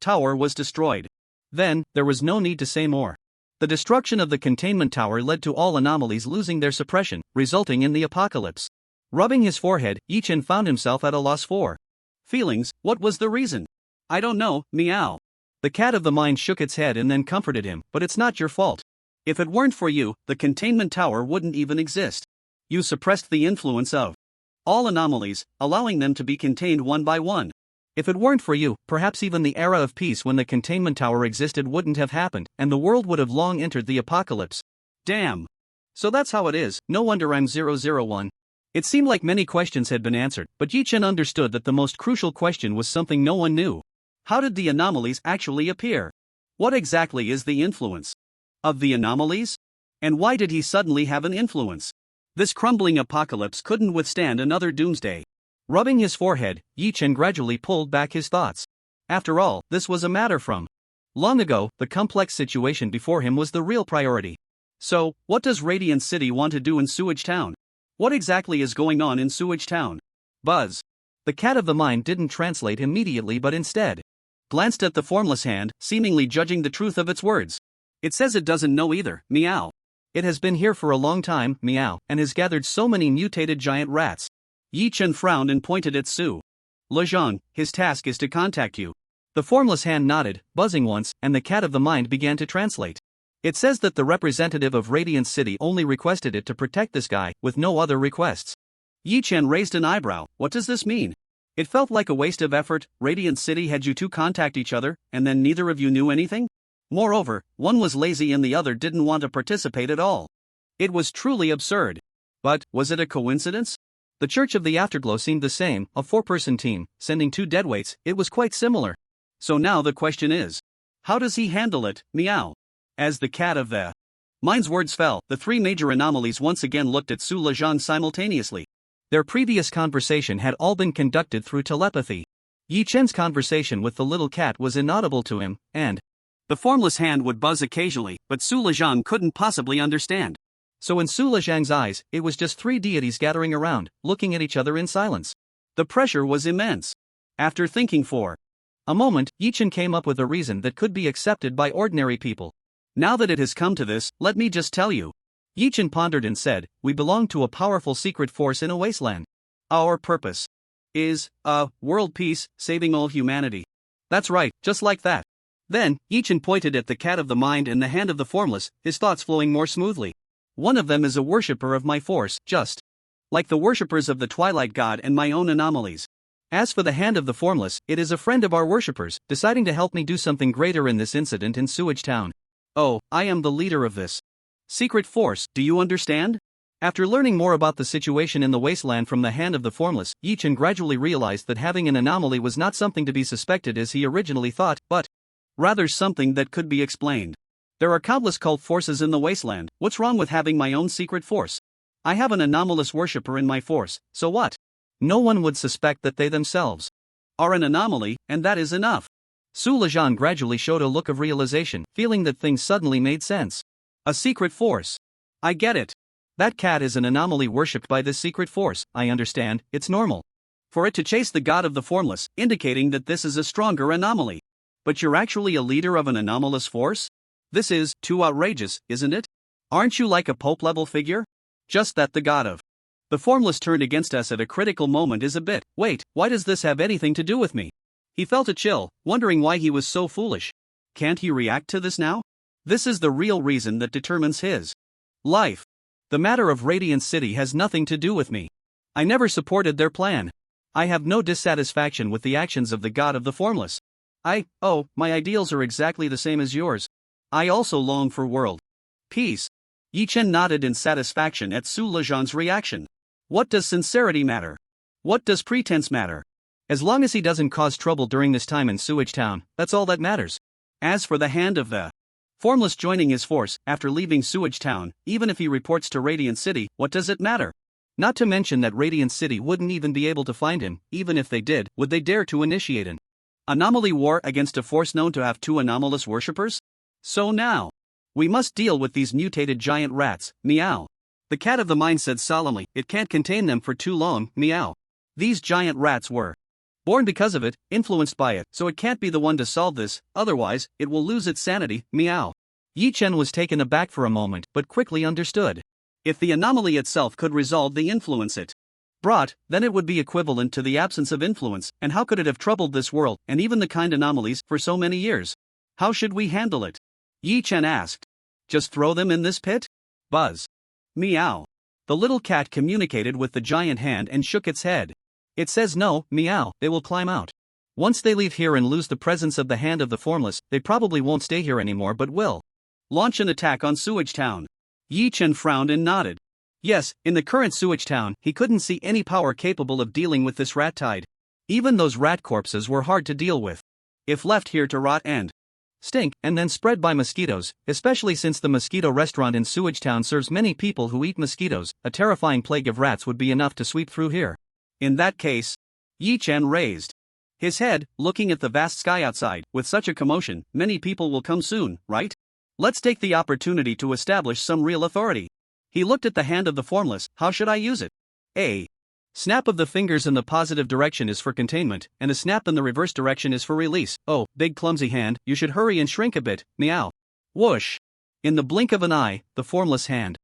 tower was destroyed. Then, there was no need to say more. The destruction of the containment tower led to all anomalies losing their suppression, resulting in the apocalypse. Rubbing his forehead, Yichin found himself at a loss for feelings. What was the reason? I don't know, meow. The cat of the mind shook its head and then comforted him, but it's not your fault. If it weren't for you, the containment tower wouldn't even exist. You suppressed the influence of all anomalies, allowing them to be contained one by one. If it weren't for you, perhaps even the era of peace when the containment tower existed wouldn't have happened, and the world would have long entered the apocalypse. Damn. So that's how it is, no wonder I'm 001. It seemed like many questions had been answered, but Yichin understood that the most crucial question was something no one knew. How did the anomalies actually appear? What exactly is the influence of the anomalies? And why did he suddenly have an influence? This crumbling apocalypse couldn't withstand another doomsday. Rubbing his forehead, Yichin gradually pulled back his thoughts. After all, this was a matter from long ago. The complex situation before him was the real priority. So, what does Radiant City want to do in Sewage Town? What exactly is going on in Sewage Town? Buzz. The cat of the mind didn't translate immediately but instead glanced at the formless hand, seemingly judging the truth of its words. It says it doesn't know either, meow. It has been here for a long time, meow, and has gathered so many mutated giant rats. Yichin frowned and pointed at Su Lezhang. His task is to contact you. The formless hand nodded, buzzing once, and the cat of the mind began to translate. It says that the representative of Radiant City only requested it to protect this guy, with no other requests. Yichin raised an eyebrow. What does this mean? It felt like a waste of effort. Radiant City had you two contact each other, and then neither of you knew anything? Moreover, one was lazy and the other didn't want to participate at all. It was truly absurd. But, was it a coincidence? The Church of the Afterglow seemed the same, a 4-person team, sending 2 deadweights. It was quite similar. So now the question is, how does he handle it, meow? As the cat of the mind's words fell, the 3 major anomalies once again looked at Su Lezhang simultaneously. Their previous conversation had all been conducted through telepathy. Yichin's conversation with the little cat was inaudible to him, and the formless hand would buzz occasionally, but Su Lezhang couldn't possibly understand. So in Su Lezhang's eyes, it was just 3 deities gathering around, looking at each other in silence. The pressure was immense. After thinking for a moment, Yichin came up with a reason that could be accepted by ordinary people. Now that it has come to this, let me just tell you. Yichin pondered and said, we belong to a powerful secret force in a wasteland. Our purpose is, world peace, saving all humanity. That's right, just like that. Then, Yichin pointed at the cat of the mind and the hand of the formless, his thoughts flowing more smoothly. One of them is a worshipper of my force, just like the worshippers of the Twilight God and my own anomalies. As for the hand of the formless, it is a friend of our worshippers, deciding to help me do something greater in this incident in Sewage Town. Oh, I am the leader of this secret force, do you understand? After learning more about the situation in the wasteland from the hand of the formless, Yichin gradually realized that having an anomaly was not something to be suspected as he originally thought, but rather something that could be explained. There are countless cult forces in the wasteland. What's wrong with having my own secret force? I have an anomalous worshipper in my force, so what? No one would suspect that they themselves are an anomaly, and that is enough. Su Lezhang gradually showed a look of realization, feeling that things suddenly made sense. A secret force. I get it. That cat is an anomaly worshipped by this secret force, I understand, it's normal for it to chase the god of the formless, indicating that this is a stronger anomaly. But you're actually a leader of an anomalous force? This is too outrageous, isn't it? Aren't you like a Pope-level figure? Just that the god of the formless turned against us at a critical moment is a bit. Wait, why does this have anything to do with me? He felt a chill, wondering why he was so foolish. Can't he react to this now? This is the real reason that determines his life. The matter of Radiant City has nothing to do with me. I never supported their plan. I have no dissatisfaction with the actions of the god of the formless. My ideals are exactly the same as yours. I also long for world peace. Yi Chen nodded in satisfaction at Su Lejean's reaction. What does sincerity matter? What does pretense matter? As long as he doesn't cause trouble during this time in Sewage Town, that's all that matters. As for the hand of the formless joining his force after leaving Sewage Town, even if he reports to Radiant City, what does it matter? Not to mention that Radiant City wouldn't even be able to find him. Even if they did, would they dare to initiate an anomaly war against a force known to have 2 anomalous worshippers? So now, we must deal with these mutated giant rats, meow. The cat of the mine said solemnly, it can't contain them for too long, meow. These giant rats were born because of it, influenced by it, so it can't be the one to solve this, otherwise, it will lose its sanity, meow. Yi Chen was taken aback for a moment, but quickly understood. If the anomaly itself could resolve the influence it brought, then it would be equivalent to the absence of influence, and how could it have troubled this world, and even the kind anomalies, for so many years? How should we handle it? Yi Chen asked. Just throw them in this pit? Buzz. Meow. The little cat communicated with the giant hand and shook its head. It says no, meow, they will climb out. Once they leave here and lose the presence of the hand of the formless, they probably won't stay here anymore but will launch an attack on Sewage Town. Yi Chen frowned and nodded. Yes, in the current Sewage Town, he couldn't see any power capable of dealing with this rat tide. Even those rat corpses were hard to deal with. If left here to rot and stink, and then spread by mosquitoes, especially since the mosquito restaurant in Sewage Town serves many people who eat mosquitoes, a terrifying plague of rats would be enough to sweep through here. In that case, Yi Chen raised his head, looking at the vast sky outside. With such a commotion, many people will come soon, right? Let's take the opportunity to establish some real authority. He looked at the hand of the formless. How should I use it? A snap of the fingers in the positive direction is for containment, and a snap in the reverse direction is for release. Oh, big clumsy hand, you should hurry and shrink a bit, meow. Whoosh! In the blink of an eye, the formless hand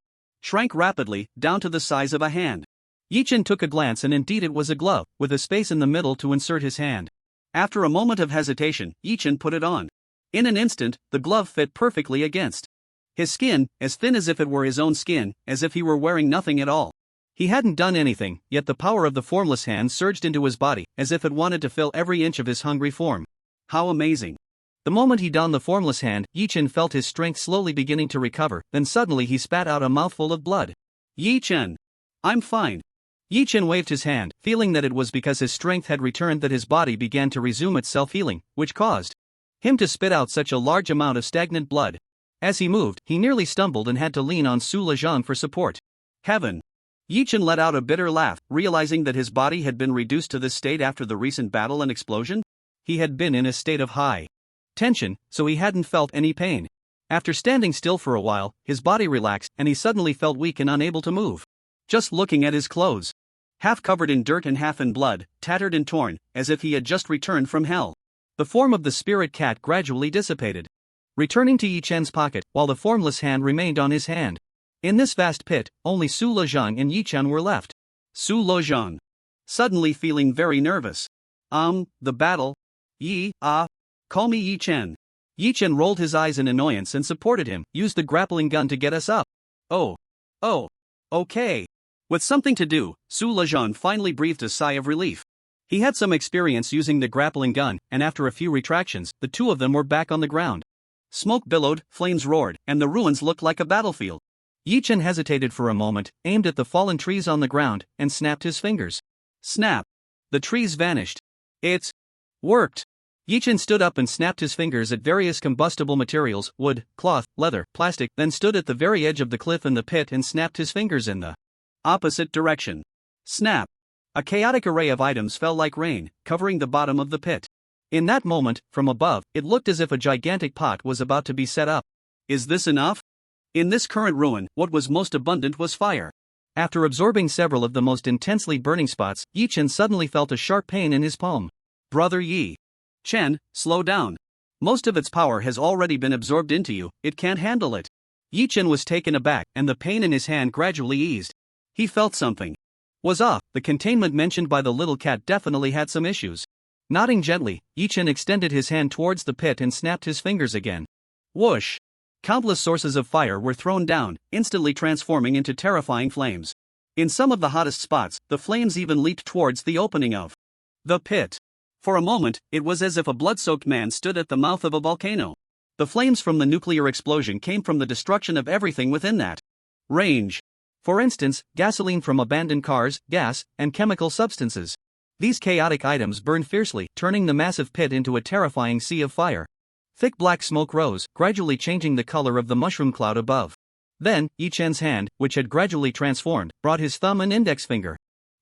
shrank rapidly, down to the size of a hand. Yi Chen took a glance and indeed it was a glove, with a space in the middle to insert his hand. After a moment of hesitation, Yi Chen put it on. In an instant, the glove fit perfectly against his skin, as thin as if it were his own skin, as if he were wearing nothing at all. He hadn't done anything, yet the power of the formless hand surged into his body, as if it wanted to fill every inch of his hungry form. How amazing. The moment he donned the formless hand, Yi Chen felt his strength slowly beginning to recover, then suddenly he spat out a mouthful of blood. Yi Chen. I'm fine. Yi Chen waved his hand, feeling that it was because his strength had returned that his body began to resume its self-healing, which caused him to spit out such a large amount of stagnant blood. As he moved, he nearly stumbled and had to lean on Su Lejean for support. Heaven! Yi Chen let out a bitter laugh, realizing that his body had been reduced to this state after the recent battle and explosion. He had been in a state of high tension, so he hadn't felt any pain. After standing still for a while, his body relaxed and he suddenly felt weak and unable to move. Just looking at his clothes, half covered in dirt and half in blood, tattered and torn, as if he had just returned from hell. The form of the spirit cat gradually dissipated, returning to Yi Chen's pocket, while the formless hand remained on his hand. In this vast pit, only Su Lejean and Yi Chen were left. Su Lejean, suddenly feeling very nervous. The battle? Call me Yi Chen. Yi Chen rolled his eyes in annoyance and supported him. Use the grappling gun to get us up. Oh, okay. With something to do, Su Lejean finally breathed a sigh of relief. He had some experience using the grappling gun, and after a few retractions, the two of them were back on the ground. Smoke billowed, flames roared, and the ruins looked like a battlefield. Yi Chen hesitated for a moment, aimed at the fallen trees on the ground, and snapped his fingers. Snap! The trees vanished. It worked! Yi Chen stood up and snapped his fingers at various combustible materials, wood, cloth, leather, plastic, then stood at the very edge of the cliff in the pit and snapped his fingers in the opposite direction. Snap! A chaotic array of items fell like rain, covering the bottom of the pit. In that moment, from above, it looked as if a gigantic pot was about to be set up. Is this enough? In this current ruin, what was most abundant was fire. After absorbing several of the most intensely burning spots, Yi Chen suddenly felt a sharp pain in his palm. Brother Yi Chen, slow down. Most of its power has already been absorbed into you, it can't handle it. Yi Chen was taken aback, and the pain in his hand gradually eased. He felt something was off. The containment mentioned by the little cat definitely had some issues. Nodding gently, Yi Chen extended his hand towards the pit and snapped his fingers again. Whoosh! Countless sources of fire were thrown down, instantly transforming into terrifying flames. In some of the hottest spots, the flames even leaped towards the opening of The pit. For a moment, it was as if a blood-soaked man stood at the mouth of a volcano. The flames from the nuclear explosion came from the destruction of everything within that range. For instance, gasoline from abandoned cars, gas, and chemical substances. These chaotic items burned fiercely, turning the massive pit into a terrifying sea of fire. Thick black smoke rose, gradually changing the color of the mushroom cloud above. Then, Yi Chen's hand, which had gradually transformed, brought his thumb and index finger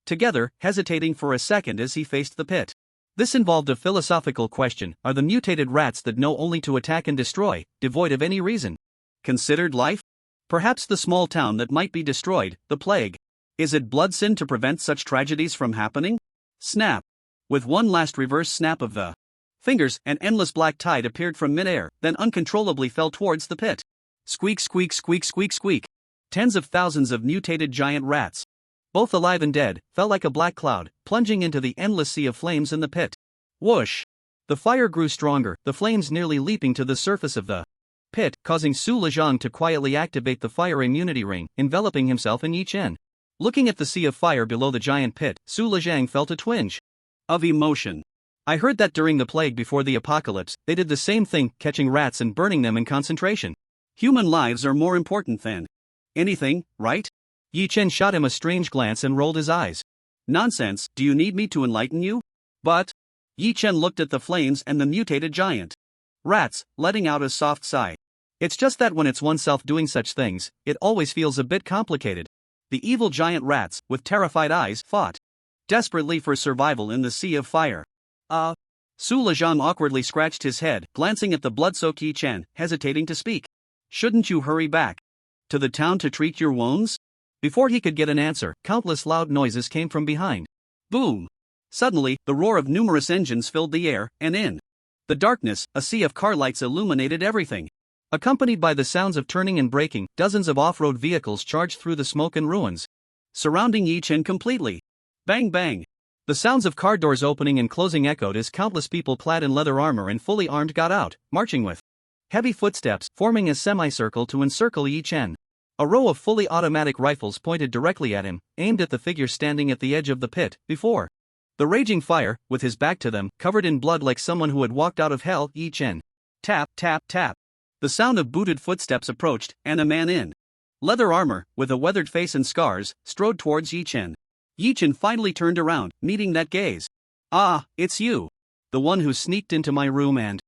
together, hesitating for a second as he faced the pit. This involved a philosophical question: are the mutated rats that know only to attack and destroy, devoid of any reason, considered life? Perhaps the small town that might be destroyed, the plague. Is it blood sin to prevent such tragedies from happening? Snap. With one last reverse snap of the fingers, an endless black tide appeared from midair, then uncontrollably fell towards the pit. Squeak, squeak, squeak, squeak, squeak. Tens of thousands of mutated giant rats, both alive and dead, fell like a black cloud, plunging into the endless sea of flames in the pit. Whoosh! The fire grew stronger, the flames nearly leaping to the surface of the pit, causing Su Lezhang to quietly activate the fire immunity ring, enveloping himself in Yi Chen. Looking at the sea of fire below the giant pit, Su Lezhang felt a twinge of emotion. I heard that during the plague before the apocalypse, they did the same thing, catching rats and burning them in concentration. Human lives are more important than anything, right? Yi Chen shot him a strange glance and rolled his eyes. Nonsense, do you need me to enlighten you? But Yi Chen looked at the flames and the mutated giant rats, letting out a soft sigh. It's just that when it's oneself doing such things, it always feels a bit complicated. The evil giant rats, with terrified eyes, fought desperately for survival in the sea of fire. Su Lezhang awkwardly scratched his head, glancing at the blood-soaked Yi Chen, hesitating to speak. Shouldn't you hurry back to the town to treat your wounds? Before he could get an answer, countless loud noises came from behind. Boom! Suddenly, the roar of numerous engines filled the air, and in the darkness, a sea of car lights illuminated everything. Accompanied by the sounds of turning and braking, dozens of off-road vehicles charged through the smoke and ruins, surrounding Yi Chen completely. Bang bang! The sounds of car doors opening and closing echoed as countless people clad in leather armor and fully armed got out, marching with heavy footsteps, forming a semicircle to encircle Yi Chen. A row of fully automatic rifles pointed directly at him, aimed at the figure standing at the edge of the pit, before the raging fire, with his back to them, covered in blood like someone who had walked out of hell. Yi Chen. Tap, tap, tap. The sound of booted footsteps approached, and a man in leather armor, with a weathered face and scars, strode towards Yi Chen. Yi Chen finally turned around, meeting that gaze. Ah, it's you. The one who sneaked into my room and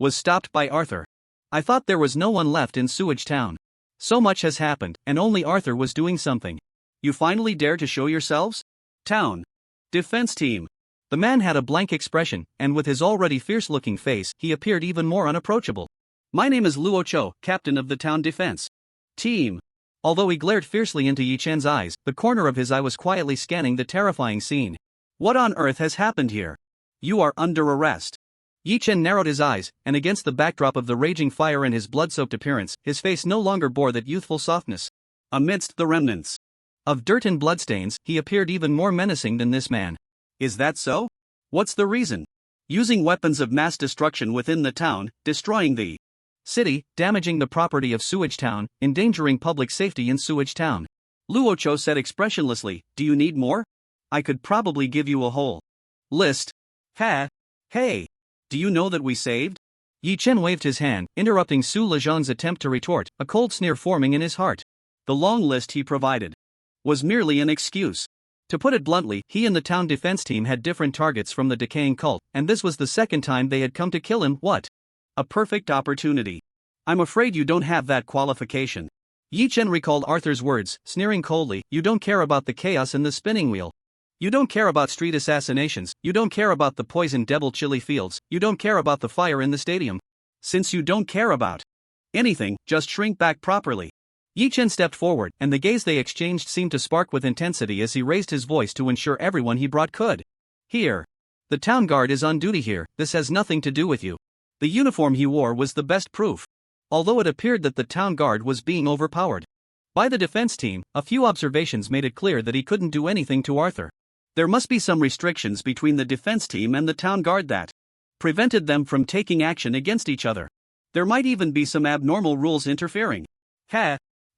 was stopped by Arthur. I thought there was no one left in Sewage Town. So much has happened, and only Arthur was doing something. You finally dare to show yourselves? Town defense team. The man had a blank expression, and with his already fierce-looking face, he appeared even more unapproachable. My name is Luo Cho, captain of the town defense team. Although he glared fiercely into Yi Chen's eyes, the corner of his eye was quietly scanning the terrifying scene. What on earth has happened here? You are under arrest. Yi Chen narrowed his eyes, and against the backdrop of the raging fire and his blood-soaked appearance, his face no longer bore that youthful softness. Amidst the remnants of dirt and bloodstains, he appeared even more menacing than this man. Is that so? What's the reason? Using weapons of mass destruction within the town, destroying the city, damaging the property of Sewage Town, endangering public safety in Sewage Town. Luo Cho said expressionlessly, do you need more? I could probably give you a whole list. Hey. Do you know that we saved? Yi Chen waved his hand, interrupting Su Lezhang's attempt to retort, a cold sneer forming in his heart. The long list he provided was merely an excuse. To put it bluntly, he and the town defense team had different targets from the decaying cult, and this was the second time they had come to kill him. What a perfect opportunity. I'm afraid you don't have that qualification. Yi Chen recalled Arthur's words, sneering coldly, you don't care about the chaos in the spinning wheel. You don't care about street assassinations, you don't care about the poisoned devil chili fields, you don't care about the fire in the stadium. Since you don't care about anything, just shrink back properly. Yi Chen stepped forward, and the gaze they exchanged seemed to spark with intensity as he raised his voice to ensure everyone he brought could hear. The town guard is on duty here, this has nothing to do with you. The uniform he wore was the best proof. Although it appeared that the town guard was being overpowered by the defense team, a few observations made it clear that he couldn't do anything to Arthur. There must be some restrictions between the defense team and the town guard that prevented them from taking action against each other. There might even be some abnormal rules interfering.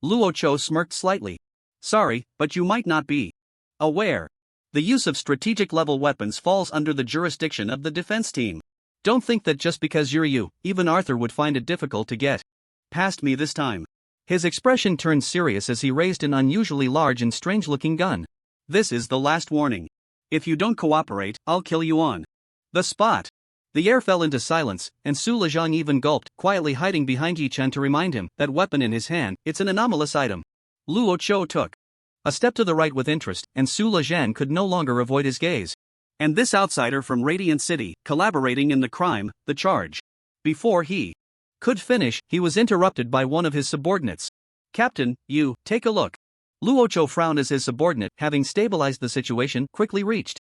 Luo Cho smirked slightly. Sorry, but you might not be aware. The use of strategic-level weapons falls under the jurisdiction of the defense team. Don't think that just because you're you, even Arthur would find it difficult to get past me this time. His expression turned serious as he raised an unusually large and strange-looking gun. This is the last warning. If you don't cooperate, I'll kill you on the spot. The air fell into silence, and Su Lejang even gulped, quietly hiding behind Yi Chen to remind him that weapon in his hand, it's an anomalous item. Luo Chou took a step to the right with interest, and Su Lejang could no longer avoid his gaze. And this outsider from Radiant City, collaborating in the crime, the charge. Before he could finish, he was interrupted by one of his subordinates. Captain, you, take a look. Luo Chou frowned as his subordinate, having stabilized the situation, quickly reached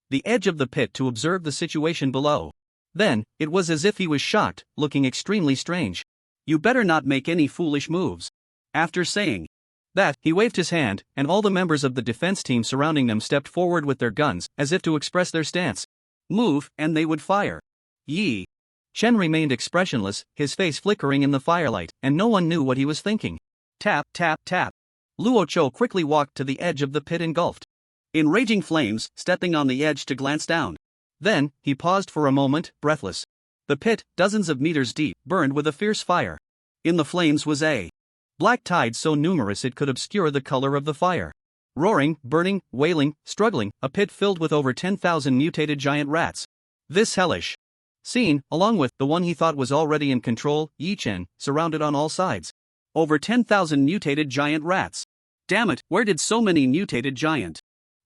the edge of the pit to observe the situation below. Then, it was as if he was shocked, looking extremely strange. You better not make any foolish moves. After saying that, he waved his hand, and all the members of the defense team surrounding them stepped forward with their guns, as if to express their stance. Move, and they would fire. Yi Chen remained expressionless, his face flickering in the firelight, and no one knew what he was thinking. Tap, tap, tap. Luo Chou quickly walked to the edge of the pit engulfed in raging flames, stepping on the edge to glance down. Then, he paused for a moment, breathless. The pit, dozens of meters deep, burned with a fierce fire. In the flames was a black tide so numerous it could obscure the color of the fire. Roaring, burning, wailing, struggling, a pit filled with over 10,000 mutated giant rats. This hellish scene, along with the one he thought was already in control, Yi Chen, surrounded on all sides. Over 10,000 mutated giant rats. Damn it, where did so many mutated giant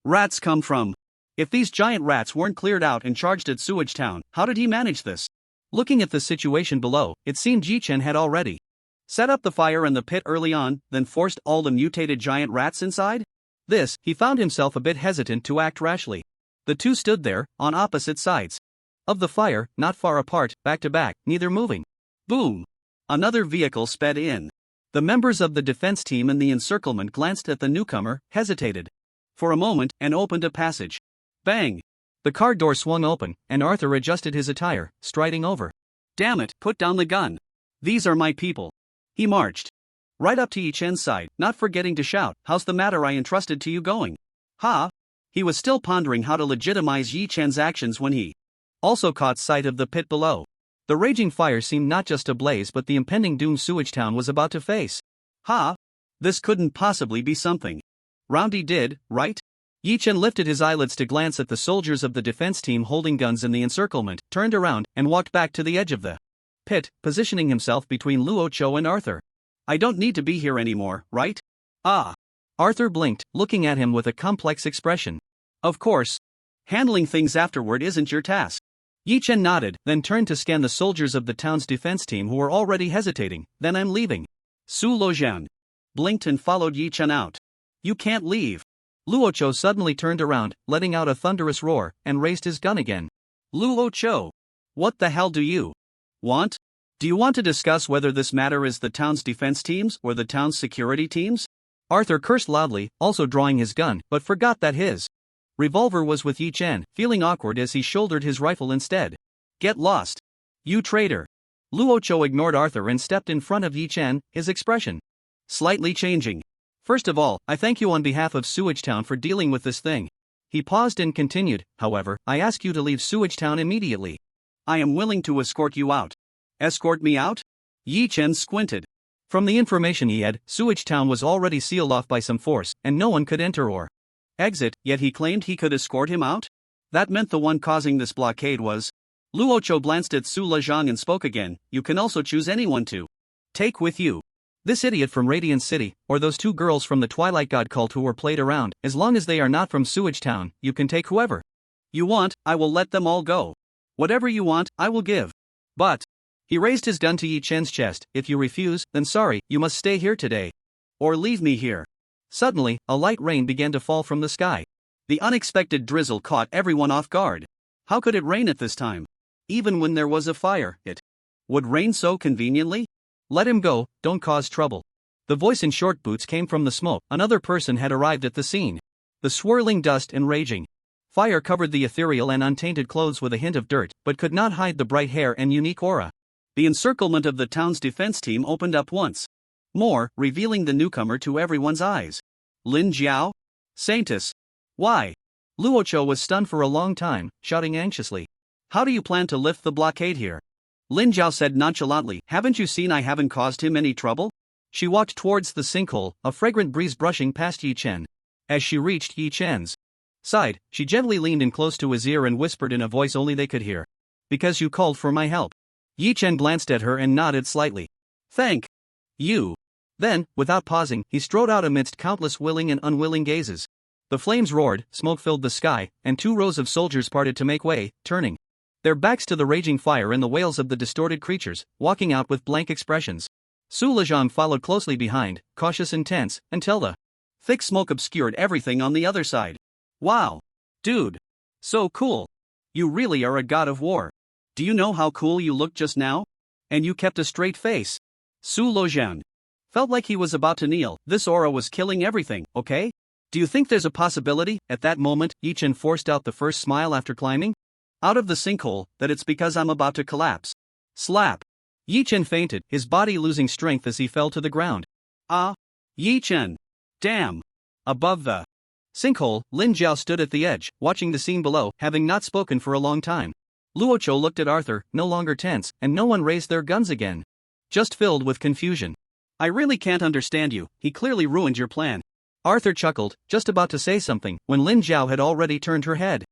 rats come from? If these giant rats weren't cleared out and charged at Sewage Town, how did he manage this? Looking at the situation below, it seemed Yi Chen had already set up the fire in the pit early on, then forced all the mutated giant rats inside? This, he found himself a bit hesitant to act rashly. The two stood there, on opposite sides of the fire, not far apart, back to back, neither moving. Boom! Another vehicle sped in. The members of the defense team in the encirclement glanced at the newcomer, hesitated for a moment, and opened a passage. Bang! The car door swung open, and Arthur adjusted his attire, striding over. Damn it, put down the gun. These are my people. He marched right up to Yi Chen's side, not forgetting to shout, how's the matter I entrusted to you going? Ha! He was still pondering how to legitimize Yi Chen's actions when he also caught sight of the pit below. The raging fire seemed not just ablaze but the impending doom Sewage Town was about to face. Ha! This couldn't possibly be something Roundy did, right? Yi Chen lifted his eyelids to glance at the soldiers of the defense team holding guns in the encirclement, turned around, and walked back to the edge of the pit, positioning himself between Luo Chou and Arthur. I don't need to be here anymore, right? Ah! Arthur blinked, looking at him with a complex expression. Of course. Handling things afterward isn't your task. Yi Chen nodded, then turned to scan the soldiers of the town's defense team who were already hesitating. Then I'm leaving. Su Lojang blinked and followed Yi Chen out. You can't leave. Luo Chou suddenly turned around, letting out a thunderous roar, and raised his gun again. Luo Chou! What the hell do you want? Do you want to discuss whether this matter is the town's defense teams or the town's security teams? Arthur cursed loudly, also drawing his gun, but forgot that his revolver was with Yi Chen, feeling awkward as he shouldered his rifle instead. Get lost. You traitor. Luo Chou ignored Arthur and stepped in front of Yi Chen, his expression slightly changing. First of all, I thank you on behalf of Sewage Town for dealing with this thing. He paused and continued, however, I ask you to leave Sewage Town immediately. I am willing to escort you out. Escort me out? Yi Chen squinted. From the information he had, Sewage Town was already sealed off by some force, and no one could enter or exit, yet he claimed he could escort him out? That meant the one causing this blockade was. Luo Chou glanced at Su Lejang and spoke again, you can also choose anyone to take with you. This idiot from Radiant City, or those two girls from the Twilight God cult who were played around, as long as they are not from Sewage Town, you can take whoever you want, I will let them all go. Whatever you want, I will give. But, he raised his gun to Yi Chen's chest, if you refuse, then sorry, you must stay here today. Or leave me here. Suddenly, a light rain began to fall from the sky. The unexpected drizzle caught everyone off guard. How could it rain at this time? Even when there was a fire, it would rain so conveniently? Let him go, don't cause trouble. The voice in short boots came from the smoke. Another person had arrived at the scene. The swirling dust and raging fire covered the ethereal and untainted clothes with a hint of dirt, but could not hide the bright hair and unique aura. The encirclement of the town's defense team opened up once more, revealing the newcomer to everyone's eyes. Lin Jiao? Saintus. Why? Luocho was stunned for a long time, shouting anxiously. How do you plan to lift the blockade here? Lin Jiao said nonchalantly, haven't you seen I haven't caused him any trouble? She walked towards the sinkhole, a fragrant breeze brushing past Yi Chen. As she reached Yi Chen's side, she gently leaned in close to his ear and whispered in a voice only they could hear. Because you called for my help. Yi Chen glanced at her and nodded slightly. Thank you. Then, without pausing, he strode out amidst countless willing and unwilling gazes. The flames roared, smoke filled the sky, and 2 rows of soldiers parted to make way, turning their backs to the raging fire and the wails of the distorted creatures, walking out with blank expressions. Su Lejong followed closely behind, cautious and tense, until the thick smoke obscured everything on the other side. Wow. Dude. So cool. You really are a god of war. Do you know how cool you looked just now? And you kept a straight face. Su Lojang felt like he was about to kneel. This aura was killing everything, okay? Do you think there's a possibility, at that moment, Yi Chen forced out the first smile after climbing out of the sinkhole, that it's because I'm about to collapse? Slap. Yi Chen fainted, his body losing strength as he fell to the ground. Ah. Yi Chen. Damn. Above the sinkhole, Lin Jiao stood at the edge, watching the scene below, having not spoken for a long time. Luocho looked at Arthur, no longer tense, and no one raised their guns again. Just filled with confusion. I really can't understand you, he clearly ruined your plan. Arthur chuckled, just about to say something, when Lin Jiao had already turned her head.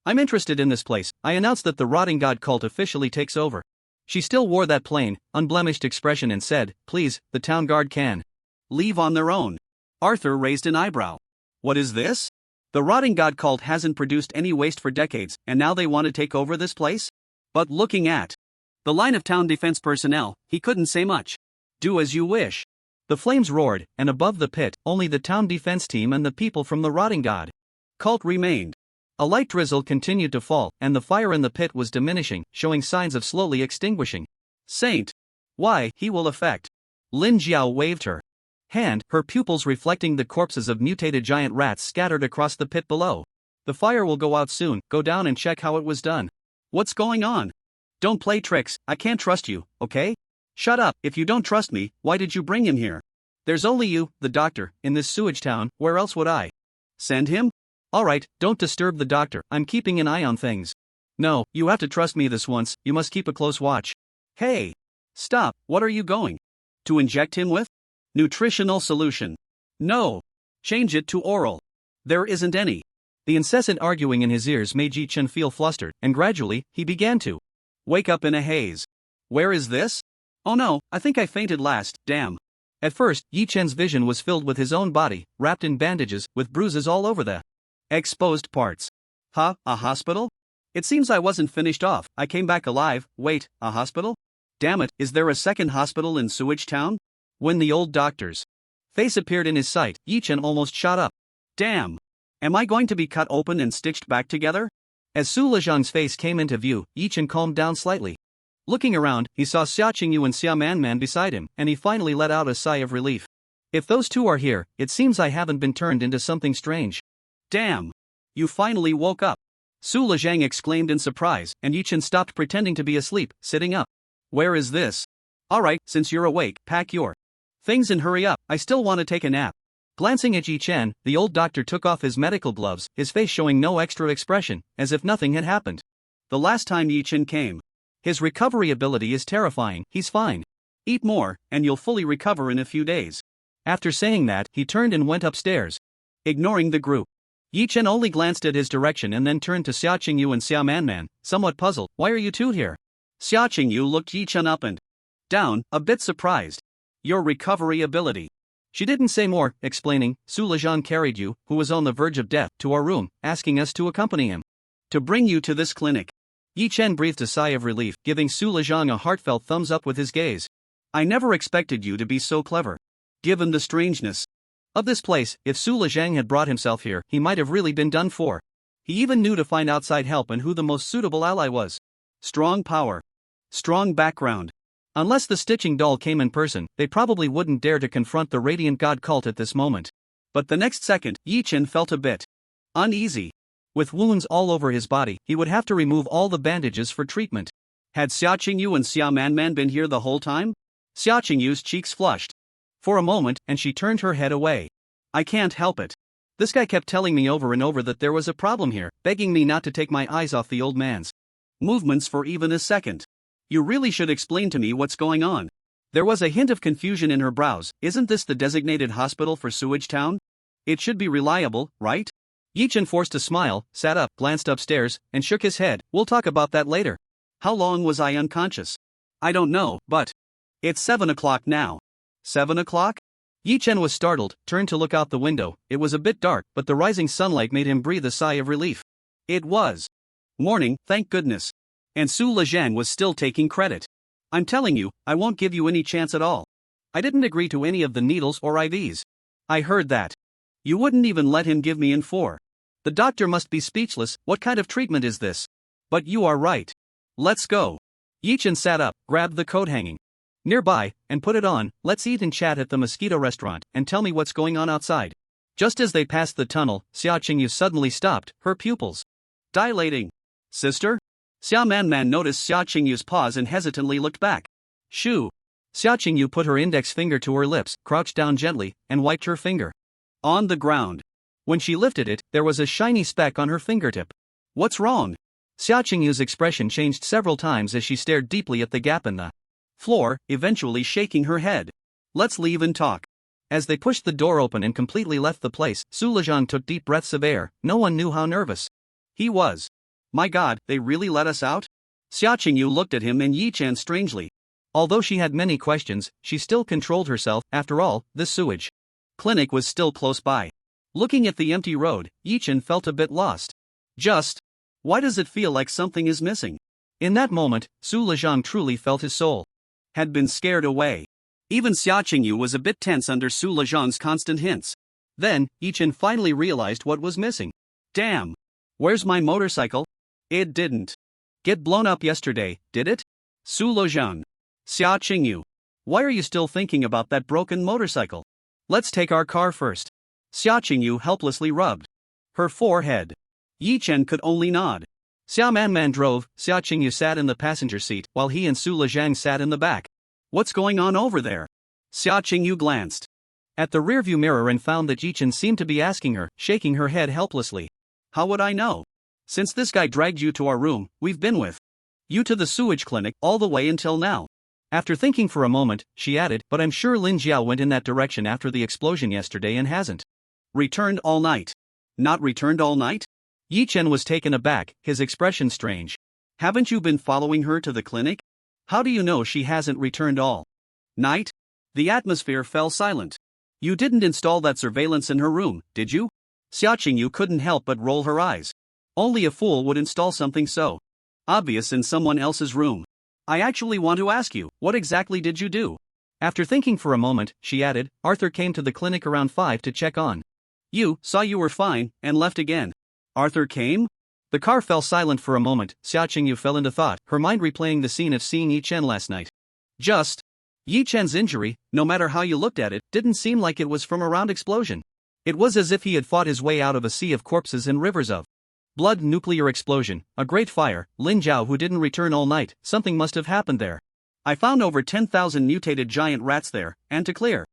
I'm interested in this place. I announced that the rotting god cult officially takes over. She still wore that plain, unblemished expression and said, please, the town guard can leave on their own. Arthur raised an eyebrow. What is this? The rotting god cult hasn't produced any waste for decades, and now they want to take over this place? But looking at the line of town defense personnel, he couldn't say much. Do as you wish. The flames roared, and above the pit, only the town defense team and the people from the rotting god cult remained. A light drizzle continued to fall, and the fire in the pit was diminishing, showing signs of slowly extinguishing. Saint. Why, he will affect. Lin Jiao waved her hand, her pupils reflecting the corpses of mutated giant rats scattered across the pit below. The fire will go out soon, go down and check how it was done. What's going on? Don't play tricks, I can't trust you, okay? Shut up, if you don't trust me, why did you bring him here? There's only you, the doctor, in this sewage town, where else would I send him? Alright, don't disturb the doctor, I'm keeping an eye on things. No, you have to trust me this once, you must keep a close watch. Hey! Stop, what are you going to inject him with? Nutritional solution. No. Change it to oral. There isn't any. The incessant arguing in his ears made Yi Chen feel flustered, and gradually, he began to wake up in a haze. Where is this? Oh no, I think I fainted last, damn. At first, Yi Chen's vision was filled with his own body, wrapped in bandages, with bruises all over the exposed parts. Huh, a hospital? It seems I wasn't finished off, I came back alive. Wait, a hospital? Damn it, is there a second hospital in Sewage Town? When the old doctor's face appeared in his sight, Yi Chen almost shot up. Damn. Am I going to be cut open and stitched back together? As Su Lejong's face came into view, Yi Chen calmed down slightly. Looking around, he saw Xia Qingyu and Xia Manman beside him, and he finally let out a sigh of relief. If those two are here, it seems I haven't been turned into something strange. Damn! You finally woke up! Su Lejang exclaimed in surprise, and Yi Chen stopped pretending to be asleep, sitting up. Where is this? Alright, since you're awake, pack your things and hurry up, I still want to take a nap. Glancing at Yi Chen, the old doctor took off his medical gloves, his face showing no extra expression, as if nothing had happened. The last time Yi Chen came. His recovery ability is terrifying, he's fine. Eat more, and you'll fully recover in a few days. After saying that, he turned and went upstairs, ignoring the group. Yi Chen only glanced at his direction and then turned to Xia Qingyu and Xia Manman, somewhat puzzled. Why are you two here? Xia Qingyu looked Yi Chen up and down, a bit surprised. Your recovery ability. She didn't say more, explaining, Su Lejang carried you, who was on the verge of death, to our room, asking us to accompany him. To bring you to this clinic. Yi Chen breathed a sigh of relief, giving Su Lejang a heartfelt thumbs up with his gaze. I never expected you to be so clever. Given the strangeness of this place, if Su Lejang had brought himself here, he might have really been done for. He even knew to find outside help and who the most suitable ally was. Strong power. Strong background. Unless the stitching doll came in person, they probably wouldn't dare to confront the Radiant God cult at this moment. But the next second, Yi Chen felt a bit uneasy. With wounds all over his body, he would have to remove all the bandages for treatment. Had Xia Qingyu and Xia Manman been here the whole time? Xia Qingyu's cheeks flushed for a moment, and she turned her head away. I can't help it. This guy kept telling me over and over that there was a problem here, begging me not to take my eyes off the old man's movements for even a second. You really should explain to me what's going on. There was a hint of confusion in her brows. Isn't this the designated hospital for Sewage Town? It should be reliable, right? Yichen forced a smile, sat up, glanced upstairs, and shook his head. We'll talk about that later. How long was I unconscious? I don't know, but it's 7 o'clock now. 7 o'clock? Yichen was startled, turned to look out the window. It was a bit dark, but the rising sunlight made him breathe a sigh of relief. It was morning, thank goodness. And Su Lezhang was still taking credit. I'm telling you, I won't give you any chance at all. I didn't agree to any of the needles or IVs. I heard that. You wouldn't even let him give me in 4. The doctor must be speechless. What kind of treatment is this? But you are right. Let's go. Yichen sat up, grabbed the coat hanging nearby, and put it on. Let's eat and chat at the mosquito restaurant, and tell me what's going on outside. Just as they passed the tunnel, Xia Qingyu suddenly stopped, her pupils dilating. Sister? Xia Manman noticed Xia Qingyu's pause and hesitantly looked back. Shoo. Xia Qingyu put her index finger to her lips, crouched down gently, and wiped her finger on the ground. When she lifted it, there was a shiny speck on her fingertip. What's wrong? Xia Qingyu's expression changed several times as she stared deeply at the gap in the floor, eventually shaking her head. Let's leave and talk. As they pushed the door open and completely left the place, Su Lezhang took deep breaths of air. No one knew how nervous he was. My God, they really let us out? Xia Qingyu looked at him and Yichen strangely. Although she had many questions, she still controlled herself. After all, this sewage clinic was still close by. Looking at the empty road, Yichen felt a bit lost. Why does it feel like something is missing? In that moment, Su Lezhang truly felt his soul had been scared away. Even Xia Qingyu was a bit tense under Su Lezhang's constant hints. Then, Yichen finally realized what was missing. Damn! Where's my motorcycle? It didn't get blown up yesterday, did it? Su Lezhang. Xia Qingyu. Why are you still thinking about that broken motorcycle? Let's take our car first. Xia Qingyu helplessly rubbed her forehead. Yichen could only nod. Xia Manman drove, Xia Qingyu sat in the passenger seat, while he and Su Lezhang sat in the back. What's going on over there? Xia Qingyu glanced at the rearview mirror and found that Yichen seemed to be asking her, shaking her head helplessly. How would I know? Since this guy dragged you to our room, we've been with you to the sewage clinic all the way until now. After thinking for a moment, she added, but I'm sure Lin Jiao went in that direction after the explosion yesterday and hasn't returned all night. Not returned all night? Yichen was taken aback, his expression strange. Haven't you been following her to the clinic? How do you know she hasn't returned all night? The atmosphere fell silent. You didn't install that surveillance in her room, did you? Xia Qingyu couldn't help but roll her eyes. Only a fool would install something so obvious in someone else's room. I actually want to ask you, what exactly did you do? After thinking for a moment, she added, Arthur came to the clinic around 5 to check on you, saw you were fine, and left again. Arthur came? The car fell silent for a moment. Xia Qingyu fell into thought, her mind replaying the scene of seeing Yichen last night. Yichen's injury, no matter how you looked at it, didn't seem like it was from a round explosion. It was as if he had fought his way out of a sea of corpses and rivers of blood. Nuclear explosion, a great fire, Lin Jiao who didn't return all night, something must have happened there. I found over 10,000 mutated giant rats there, and to clear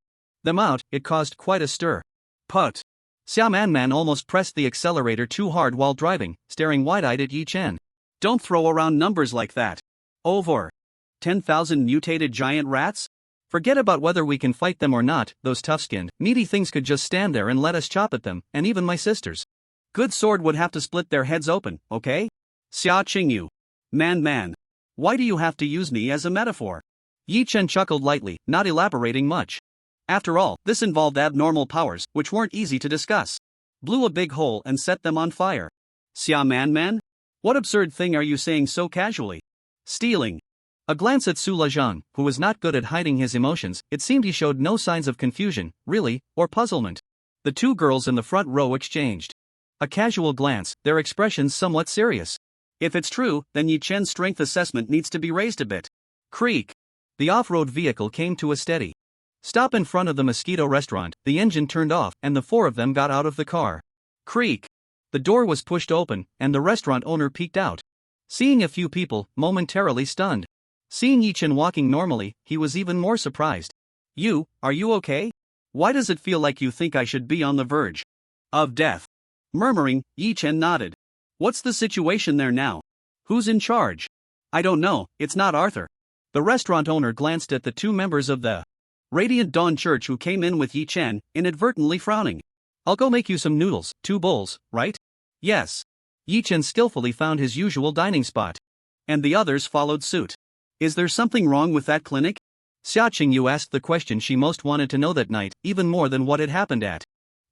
them out, it caused quite a stir. Put. Xia Manman almost pressed the accelerator too hard while driving, staring wide-eyed at Yichen. Don't throw around numbers like that. Over 10,000 mutated giant rats? Forget about whether we can fight them or not. Those tough-skinned, meaty things could just stand there and let us chop at them, and even my sisters. Good sword would have to split their heads open, okay? Xia Qingyu. Man. Why do you have to use me as a metaphor? Yichen chuckled lightly, not elaborating much. After all, this involved abnormal powers, which weren't easy to discuss. Blew a big hole and set them on fire. Xia Man? What absurd thing are you saying so casually? Stealing. A glance at Su Lezhang, who was not good at hiding his emotions, it seemed he showed no signs of confusion, really, or puzzlement. The two girls in the front row exchanged a casual glance, their expressions somewhat serious. If it's true, then Yichen's strength assessment needs to be raised a bit. Creak. The off-road vehicle came to a steady stop in front of the mosquito restaurant. The engine turned off, and the four of them got out of the car. Creak. The door was pushed open, and the restaurant owner peeked out. Seeing a few people, momentarily stunned. Seeing Yichen walking normally, he was even more surprised. Are you okay? Why does it feel like you think I should be on the verge Of death. Murmuring, Yi Chen nodded. What's the situation there now? Who's in charge? I don't know, it's not Arthur. The restaurant owner glanced at the two members of the Radiant Dawn Church who came in with Yi Chen, inadvertently frowning. I'll go make you some noodles, 2 bowls, right? Yes. Yi Chen skillfully found his usual dining spot. And the others followed suit. Is there something wrong with that clinic? Xia Qingyu asked the question she most wanted to know that night, even more than what had happened at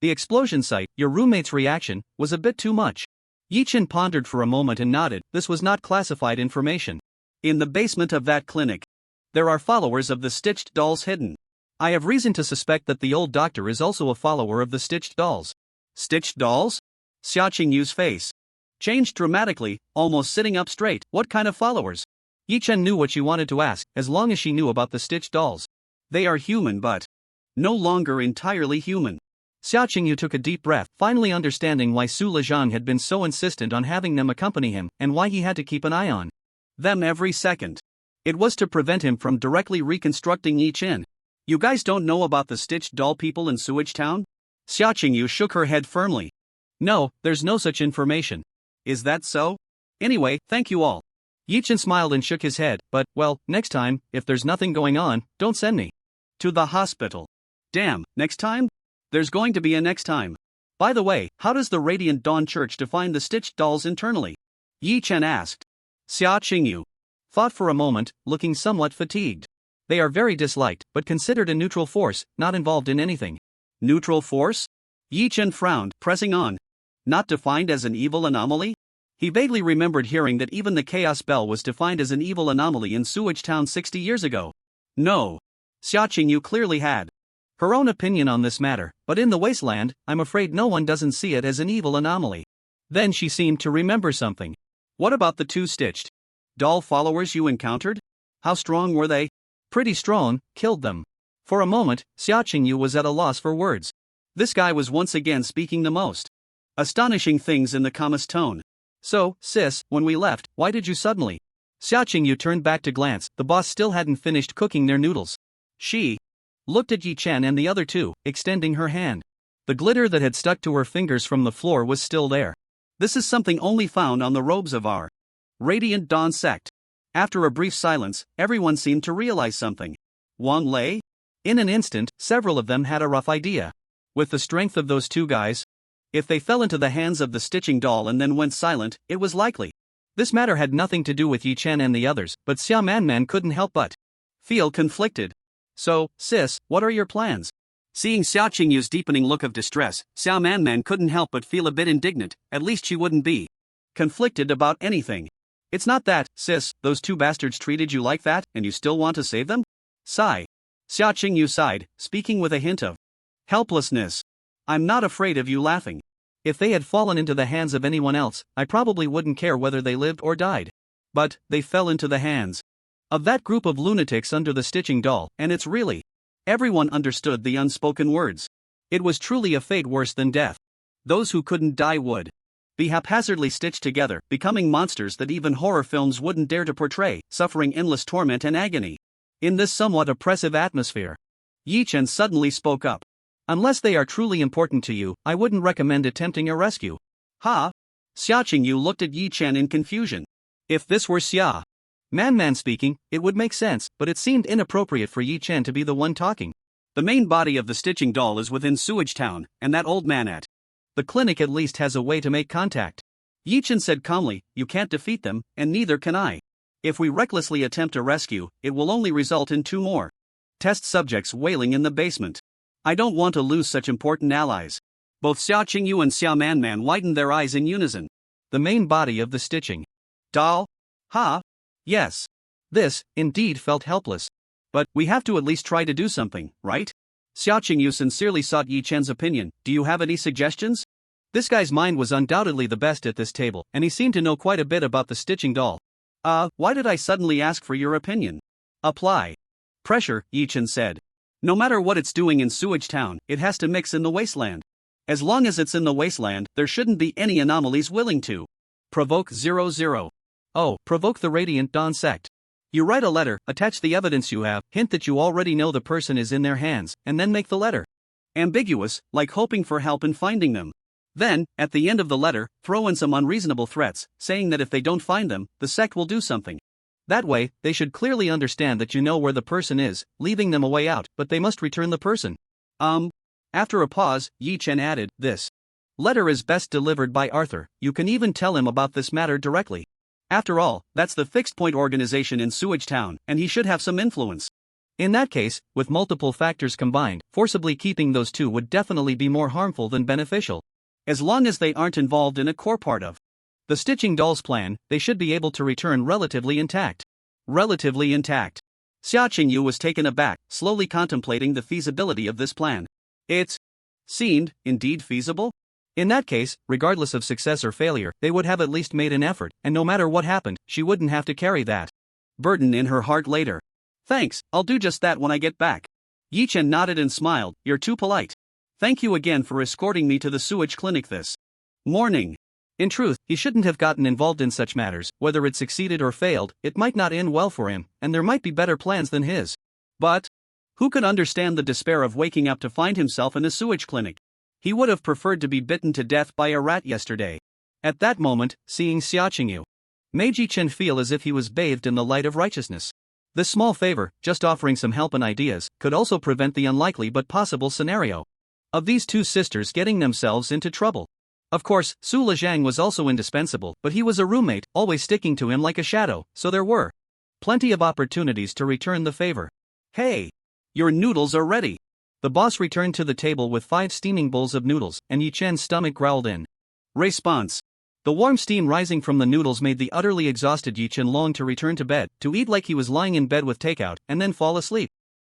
the explosion site. Your roommate's reaction was a bit too much. Yi Chen pondered for a moment and nodded. This was not classified information. In the basement of that clinic, there are followers of the Stitched Dolls hidden. I have reason to suspect that the old doctor is also a follower of the Stitched Dolls. Stitched Dolls? Xia Qingyu's face changed dramatically, almost sitting up straight. What kind of followers? Yi Chen knew what she wanted to ask, as long as she knew about the Stitched Dolls. They are human but no longer entirely human. Xia Qingyu took a deep breath, finally understanding why Su Lezhang had been so insistent on having them accompany him, and why he had to keep an eye on them every second. It was to prevent him from directly reconstructing Yi Chen. You guys don't know about the Stitched Doll people in Sewage Town? Xia Qingyu shook her head firmly. No, there's no such information. Is that so? Anyway, thank you all. Yi Chen smiled and shook his head, but, well, next time, if there's nothing going on, don't send me to the hospital. Damn, next time? There's going to be a next time. By the way, how does the Radiant Dawn Church define the Stitched Dolls internally? Yi Chen asked. Xia Qingyu thought for a moment, looking somewhat fatigued. They are very disliked, but considered a neutral force, not involved in anything. Neutral force? Yi Chen frowned, pressing on. Not defined as an evil anomaly? He vaguely remembered hearing that even the Chaos Bell was defined as an evil anomaly in Sewage Town 60 years ago. No. Xia Qingyu clearly had her own opinion on this matter, but in the wasteland, I'm afraid no one doesn't see it as an evil anomaly. Then she seemed to remember something. What about the 2 Stitched Doll followers you encountered? How strong were they? Pretty strong, killed them. For a moment, Xia Qingyu was at a loss for words. This guy was once again speaking the most astonishing things in the calmest tone. So, sis, when we left, why did you suddenly? Xia Qingyu turned back to glance. The boss still hadn't finished cooking their noodles. She looked at Yi Chen and the other two, extending her hand. The glitter that had stuck to her fingers from the floor was still there. This is something only found on the robes of our Radiant Dawn sect. After a brief silence, everyone seemed to realize something. Wang Lei? In an instant, several of them had a rough idea. With the strength of those 2 guys, if they fell into the hands of the stitching doll and then went silent, it was likely. This matter had nothing to do with Yi Chen and the others, but Xia Manman couldn't help but feel conflicted. So, sis, what are your plans? Seeing Xia Qingyu's deepening look of distress, Xia Manman couldn't help but feel a bit indignant. At least she wouldn't be conflicted about anything. It's not that, sis, those 2 bastards treated you like that, and you still want to save them? Sigh. Xia Qingyu sighed, speaking with a hint of helplessness. I'm not afraid of you laughing. If they had fallen into the hands of anyone else, I probably wouldn't care whether they lived or died. But they fell into the hands of that group of lunatics under the stitching doll, and it's really. Everyone understood the unspoken words. It was truly a fate worse than death. Those who couldn't die would be haphazardly stitched together, becoming monsters that even horror films wouldn't dare to portray, suffering endless torment and agony. In this somewhat oppressive atmosphere, Yi Chen suddenly spoke up. Unless they are truly important to you, I wouldn't recommend attempting a rescue. Ha? Xia Qingyu looked at Yi Chen in confusion. If this were Xia Manman speaking, it would make sense, but it seemed inappropriate for Yi Chen to be the one talking. The main body of the stitching doll is within Sewage Town, and that old man at the clinic at least has a way to make contact. Yi Chen said calmly, you can't defeat them, and neither can I. If we recklessly attempt a rescue, it will only result in 2 more test subjects wailing in the basement. I don't want to lose such important allies. Both Xia Qingyu and Xia Manman widened their eyes in unison. The main body of the stitching doll? Ha? Yes. This, indeed, felt helpless. But, we have to at least try to do something, right? Xia Qingyu sincerely sought Yi Chen's opinion. Do you have any suggestions? This guy's mind was undoubtedly the best at this table, and he seemed to know quite a bit about the stitching doll. Why did I suddenly ask for your opinion? Apply pressure, Yi Chen said. No matter what it's doing in Sewage Town, it has to mix in the wasteland. As long as it's in the wasteland, there shouldn't be any anomalies willing to provoke 00. Oh, provoke the Radiant Dawn sect. You write a letter, attach the evidence you have, hint that you already know the person is in their hands, and then make the letter ambiguous, like hoping for help in finding them. Then, at the end of the letter, throw in some unreasonable threats, saying that if they don't find them, the sect will do something. That way, they should clearly understand that you know where the person is, leaving them a way out, but they must return the person. After a pause, Yi Chen added, this letter is best delivered by Arthur. You can even tell him about this matter directly. After all, that's the fixed point organization in Sewage Town, and he should have some influence. In that case, with multiple factors combined, forcibly keeping those two would definitely be more harmful than beneficial. As long as they aren't involved in a core part of the Stitching Dolls plan, they should be able to return relatively intact. Relatively intact. Xia Qingyu was taken aback, slowly contemplating the feasibility of this plan. It seemed, indeed, feasible. In that case, regardless of success or failure, they would have at least made an effort, and no matter what happened, she wouldn't have to carry that burden in her heart later. Thanks, I'll do just that when I get back. Yi Chen nodded and smiled. You're too polite. Thank you again for escorting me to the sewage clinic this morning. In truth, he shouldn't have gotten involved in such matters. Whether it succeeded or failed, it might not end well for him, and there might be better plans than his. But who could understand the despair of waking up to find himself in a sewage clinic? He would have preferred to be bitten to death by a rat yesterday. At that moment, seeing Xia Qingyu made Yi Chen feel as if he was bathed in the light of righteousness. This small favor, just offering some help and ideas, could also prevent the unlikely but possible scenario of these two sisters getting themselves into trouble. Of course, Su Lezhang was also indispensable, but he was a roommate, always sticking to him like a shadow, so there were plenty of opportunities to return the favor. Hey! Your noodles are ready. The boss returned to the table with 5 steaming bowls of noodles, and Yi Chen's stomach growled in response. The warm steam rising from the noodles made the utterly exhausted Yi Chen long to return to bed, to eat like he was lying in bed with takeout, and then fall asleep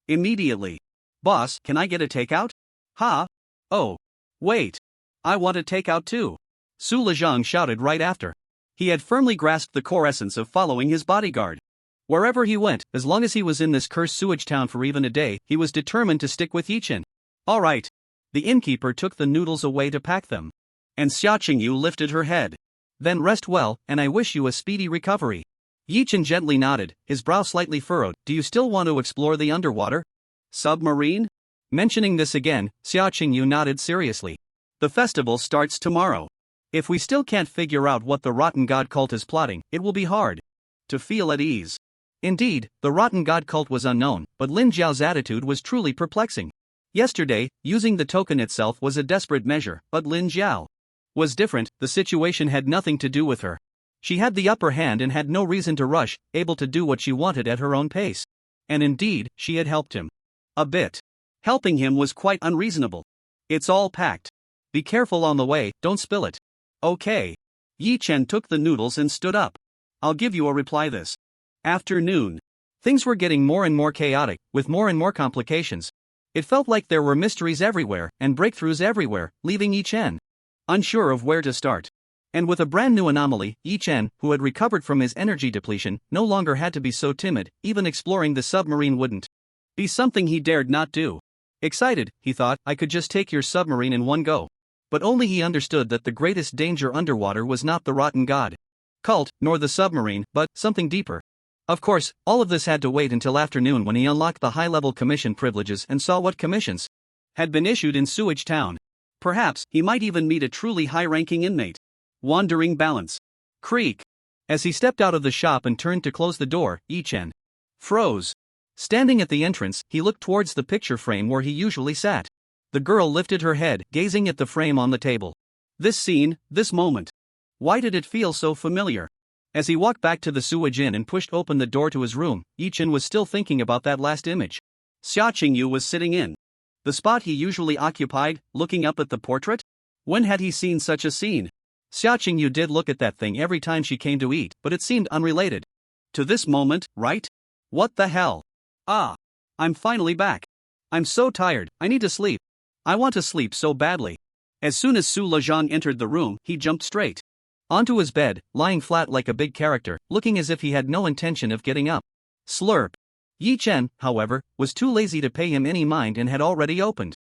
immediately. Boss, can I get a takeout? Ha! Oh. Wait. I want a takeout too. Su Lezhang shouted right after. He had firmly grasped the core essence of following his bodyguard. Wherever he went, as long as he was in this cursed sewage town for even a day, he was determined to stick with Yi Chen. All right. The innkeeper took the noodles away to pack them. And Xia Qingyu lifted her head. Then rest well, and I wish you a speedy recovery. Yi Chen gently nodded, his brow slightly furrowed. Do you still want to explore the underwater submarine? Mentioning this again, Xia Qingyu nodded seriously. The festival starts tomorrow. If we still can't figure out what the Rotten God cult is plotting, it will be hard to feel at ease. Indeed, the Rotten God cult was unknown, but Lin Jiao's attitude was truly perplexing. Yesterday, using the token itself was a desperate measure, but Lin Jiao was different. The situation had nothing to do with her. She had the upper hand and had no reason to rush, able to do what she wanted at her own pace. And indeed, she had helped him a bit. Helping him was quite unreasonable. It's all packed. Be careful on the way, don't spill it. Okay. Yi Chen took the noodles and stood up. I'll give you a reply this afternoon. Things were getting more and more chaotic, with more and more complications. It felt like there were mysteries everywhere, and breakthroughs everywhere, leaving Yi Chen unsure of where to start. And with a brand new anomaly, Yi Chen, who had recovered from his energy depletion, no longer had to be so timid. Even exploring the submarine wouldn't be something he dared not do. Excited, he thought, I could just take your submarine in one go. But only he understood that the greatest danger underwater was not the Rotten God cult, nor the submarine, but something deeper. Of course, all of this had to wait until afternoon when he unlocked the high-level commission privileges and saw what commissions had been issued in Sewage Town. Perhaps he might even meet a truly high-ranking inmate. Wandering balance. Creak. As he stepped out of the shop and turned to close the door, Yi Chen froze. Standing at the entrance, he looked towards the picture frame where he usually sat. The girl lifted her head, gazing at the frame on the table. This scene, this moment. Why did it feel so familiar? As he walked back to the Sewage Inn and pushed open the door to his room, Yi Chen was still thinking about that last image. Xia Qingyu was sitting in the spot he usually occupied, looking up at the portrait? When had he seen such a scene? Xia Qingyu did look at that thing every time she came to eat, but it seemed unrelated to this moment, right? What the hell? Ah! I'm finally back. I'm so tired, I need to sleep. I want to sleep so badly. As soon as Su Lezhang entered the room, he jumped straight onto his bed, lying flat like a big character, looking as if he had no intention of getting up. Slurp. Yi Chen, however, was too lazy to pay him any mind and had already opened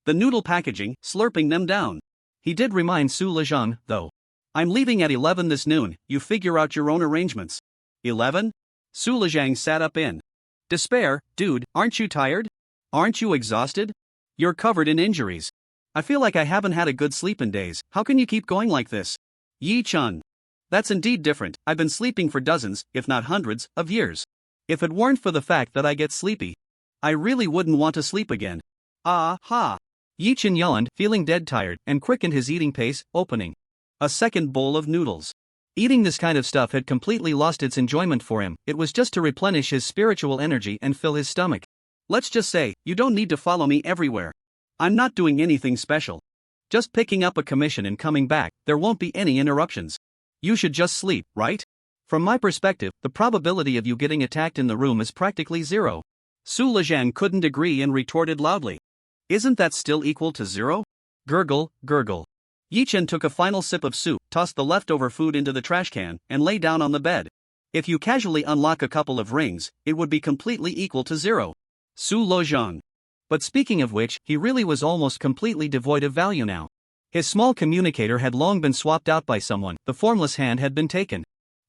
the noodle packaging, slurping them down. He did remind Su Lezhang, though. I'm leaving at 11 this noon, you figure out your own arrangements. 11? Su Lezhang sat up in despair. Dude, aren't you tired? Aren't you exhausted? You're covered in injuries. I feel like I haven't had a good sleep in days. How can you keep going like this? Yi-chun. That's indeed different. I've been sleeping for dozens, if not hundreds, of years. If it weren't for the fact that I get sleepy, I really wouldn't want to sleep again. Ah, ha. Yi-chan yawned, feeling dead tired, and quickened his eating pace, opening a second bowl of noodles. Eating this kind of stuff had completely lost its enjoyment for him. It was just to replenish his spiritual energy and fill his stomach. Let's just say, you don't need to follow me everywhere. I'm not doing anything special. Just picking up a commission and coming back. There won't be any interruptions. You should just sleep, right? From my perspective, the probability of you getting attacked in the room is practically zero. Su Lejang couldn't agree and retorted loudly. Isn't that still equal to zero? Gurgle, gurgle. Yi-chen took a final sip of soup, tossed the leftover food into the trash can, and lay down on the bed. If you casually unlock a couple of rings, it would be completely equal to zero. Su Lojang. But speaking of which, he really was almost completely devoid of value now. His small communicator had long been swapped out by someone, the formless hand had been taken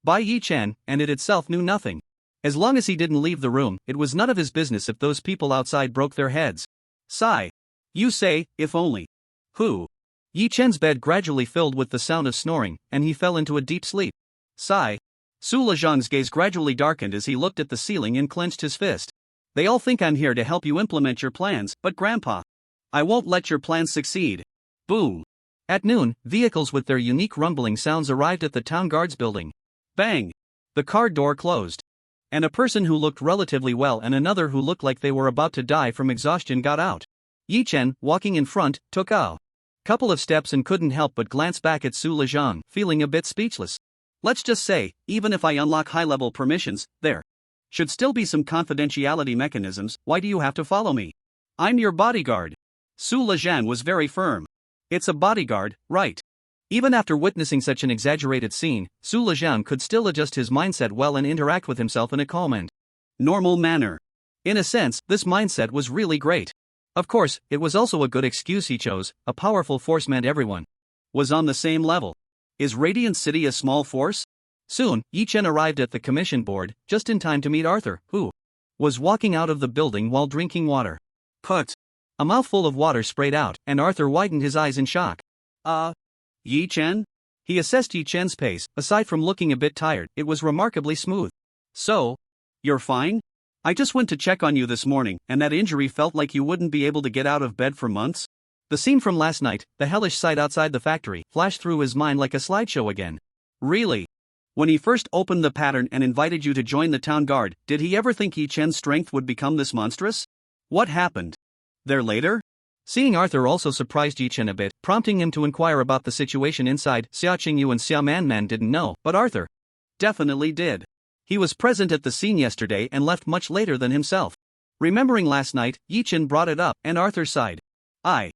by Yi-chen, and it itself knew nothing. As long as he didn't leave the room, it was none of his business if those people outside broke their heads. Sigh. You say, if only. Who? Yi-chen's bed gradually filled with the sound of snoring, and he fell into a deep sleep. Sigh. Su Lejang's gaze gradually darkened as he looked at the ceiling and clenched his fist. They all think I'm here to help you implement your plans, but Grandpa, I won't let your plans succeed. Boom. At noon, vehicles with their unique rumbling sounds arrived at the town guard's building. Bang. The car door closed. And a person who looked relatively well and another who looked like they were about to die from exhaustion got out. Yi-chen, walking in front, took a couple of steps and couldn't help but glance back at Su Lejang, feeling a bit speechless. Let's just say, even if I unlock high-level permissions, there should still be some confidentiality mechanisms. Why do you have to follow me? I'm your bodyguard. Su Lejang was very firm. It's a bodyguard, right? Even after witnessing such an exaggerated scene, Su Lejang could still adjust his mindset well and interact with himself in a calm and normal manner. In a sense, this mindset was really great. Of course, it was also a good excuse he chose. A powerful force meant everyone was on the same level. Is Radiant City a small force? Soon, Yi-chen arrived at the commission board, just in time to meet Arthur, who was walking out of the building while drinking water. Put. A mouthful of water sprayed out, and Arthur widened his eyes in shock. Yi-chen? He assessed Yi-chen's pace. Aside from looking a bit tired, it was remarkably smooth. So, you're fine? I just went to check on you this morning, and that injury felt like you wouldn't be able to get out of bed for months? The scene from last night, the hellish sight outside the factory, flashed through his mind like a slideshow again. Really? When he first opened the pattern and invited you to join the town guard, did he ever think Yi-chen's strength would become this monstrous? What happened there later? Seeing Arthur also surprised Yi-chen a bit, prompting him to inquire about the situation inside. Xia Qingyu and Xia Manman didn't know, but Arthur definitely did. He was present at the scene yesterday and left much later than himself. Remembering last night, Yi-chen brought it up, and Arthur sighed. I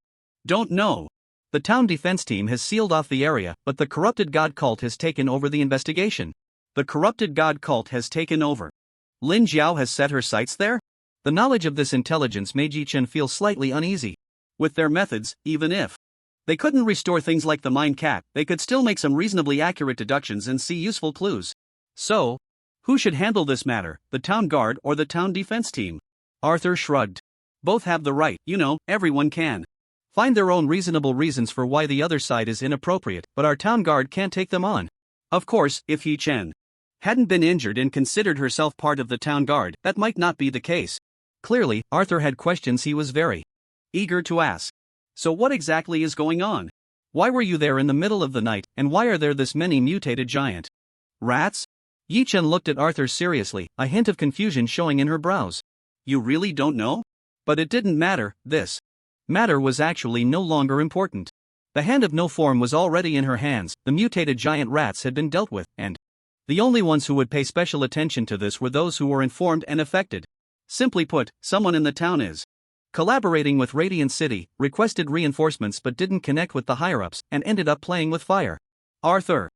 don't know. The town defense team has sealed off the area, but the corrupted god cult has taken over the investigation. The corrupted god cult has taken over. Lin Jiao has set her sights there? The knowledge of this intelligence made Yi-chen feel slightly uneasy. With their methods, even if they couldn't restore things like the Mind Cat, they could still make some reasonably accurate deductions and see useful clues. So, who should handle this matter, the town guard or the town defense team? Arthur shrugged. Both have the right, everyone can find their own reasonable reasons for why the other side is inappropriate, but our town guard can't take them on. Of course, if Yi-chen hadn't been injured and considered herself part of the town guard, that might not be the case. Clearly, Arthur had questions he was very eager to ask. So what exactly is going on? Why were you there in the middle of the night, and why are there this many mutated giant rats? Yi-chen looked at Arthur seriously, a hint of confusion showing in her brows. You really don't know? But it didn't matter. This matter was actually no longer important. The hand of no form was already in her hands, the mutated giant rats had been dealt with, and the only ones who would pay special attention to this were those who were informed and affected. Simply put, someone in the town is collaborating with Radiant City, requested reinforcements but didn't connect with the higher-ups, and ended up playing with fire. Arthur,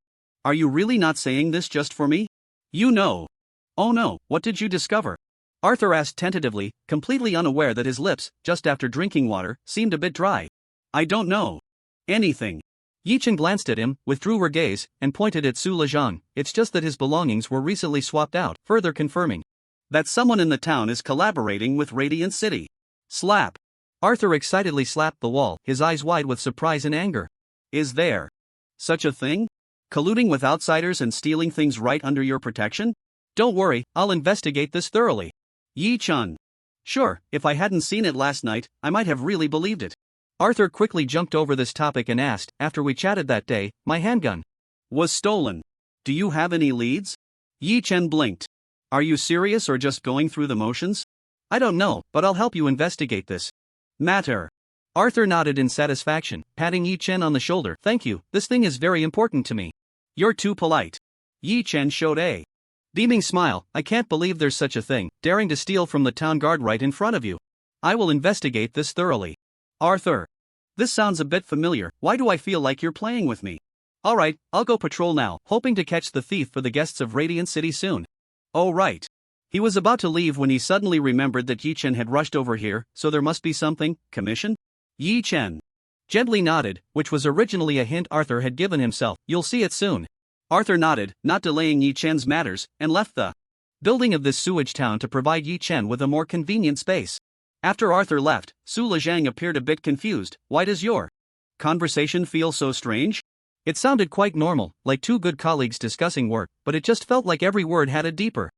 are you really not saying this just for me? You know. Oh no, what did you discover? Arthur asked tentatively, completely unaware that his lips, just after drinking water, seemed a bit dry. I don't know anything. Yi-chen glanced at him, withdrew her gaze, and pointed at Su Lejang. It's just that his belongings were recently swapped out, further confirming that someone in the town is collaborating with Radiant City. Slap. Arthur excitedly slapped the wall, his eyes wide with surprise and anger. Is there such a thing? Colluding with outsiders and stealing things right under your protection? Don't worry, I'll investigate this thoroughly. Yi-chun. Sure, if I hadn't seen it last night, I might have really believed it. Arthur quickly jumped over this topic and asked, after we chatted that day, my handgun was stolen. Do you have any leads? Yi-chen blinked. Are you serious or just going through the motions? I don't know, but I'll help you investigate this matter. Arthur nodded in satisfaction, patting Yi-chen on the shoulder. Thank you, this thing is very important to me. You're too polite. Yi-chen showed a beaming smile. I can't believe there's such a thing, daring to steal from the town guard right in front of you. I will investigate this thoroughly. Arthur. This sounds a bit familiar, why do I feel like you're playing with me? Alright, I'll go patrol now, hoping to catch the thief for the guests of Radiant City soon. Oh right. He was about to leave when he suddenly remembered that Yi-chen had rushed over here, so there must be something. Commission? Yi-chen gently nodded, which was originally a hint Arthur had given himself. You'll see it soon. Arthur nodded, not delaying Yi-chen's matters, and left the building of this sewage town to provide Yi-chen with a more convenient space. After Arthur left, Su Lezhang appeared a bit confused. Why does your conversation feel so strange? It sounded quite normal, like two good colleagues discussing work, but it just felt like every word had a deeper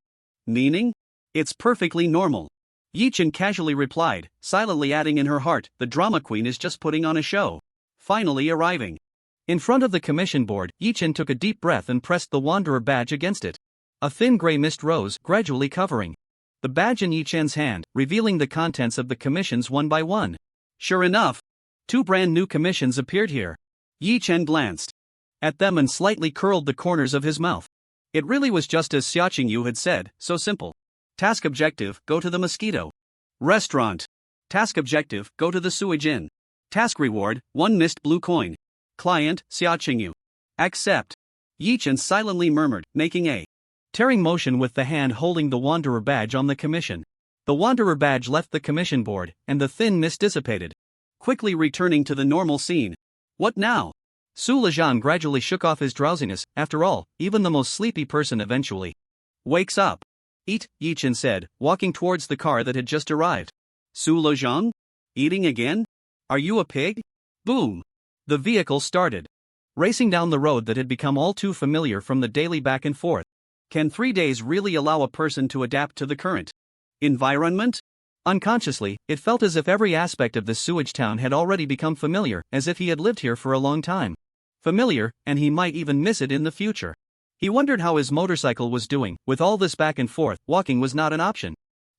meaning? It's perfectly normal. Yi-chen casually replied, silently adding in her heart, the drama queen is just putting on a show. Finally arriving in front of the commission board, Yi-chen took a deep breath and pressed the Wanderer badge against it. A thin gray mist rose, gradually covering the badge in Yi-chen's hand, revealing the contents of the commissions one by one. Sure enough, 2 brand new commissions appeared here. Yi-chen glanced at them and slightly curled the corners of his mouth. It really was just as Xiaoqing Yu had said, so simple. Task objective, go to the Mosquito Restaurant. Task objective, go to the Sewage Inn. Task reward, 1 missed blue coin. Client, Xiaoqing Yu. Accept. Yi-chen silently murmured, making a tearing motion with the hand holding the Wanderer badge on the commission. The Wanderer badge left the commission board, and the thin mist dissipated, quickly returning to the normal scene. What now? Su Lezhang gradually shook off his drowsiness. After all, even the most sleepy person eventually wakes up. Eat, Yi-chen said, walking towards the car that had just arrived. Su Lezhang? Eating again? Are you a pig? Boom. The vehicle started racing down the road that had become all too familiar from the daily back and forth. Can 3 days really allow a person to adapt to the current environment? Unconsciously, it felt as if every aspect of this sewage town had already become familiar, as if he had lived here for a long time. Familiar, and he might even miss it in the future. He wondered how his motorcycle was doing. With all this back and forth, walking was not an option.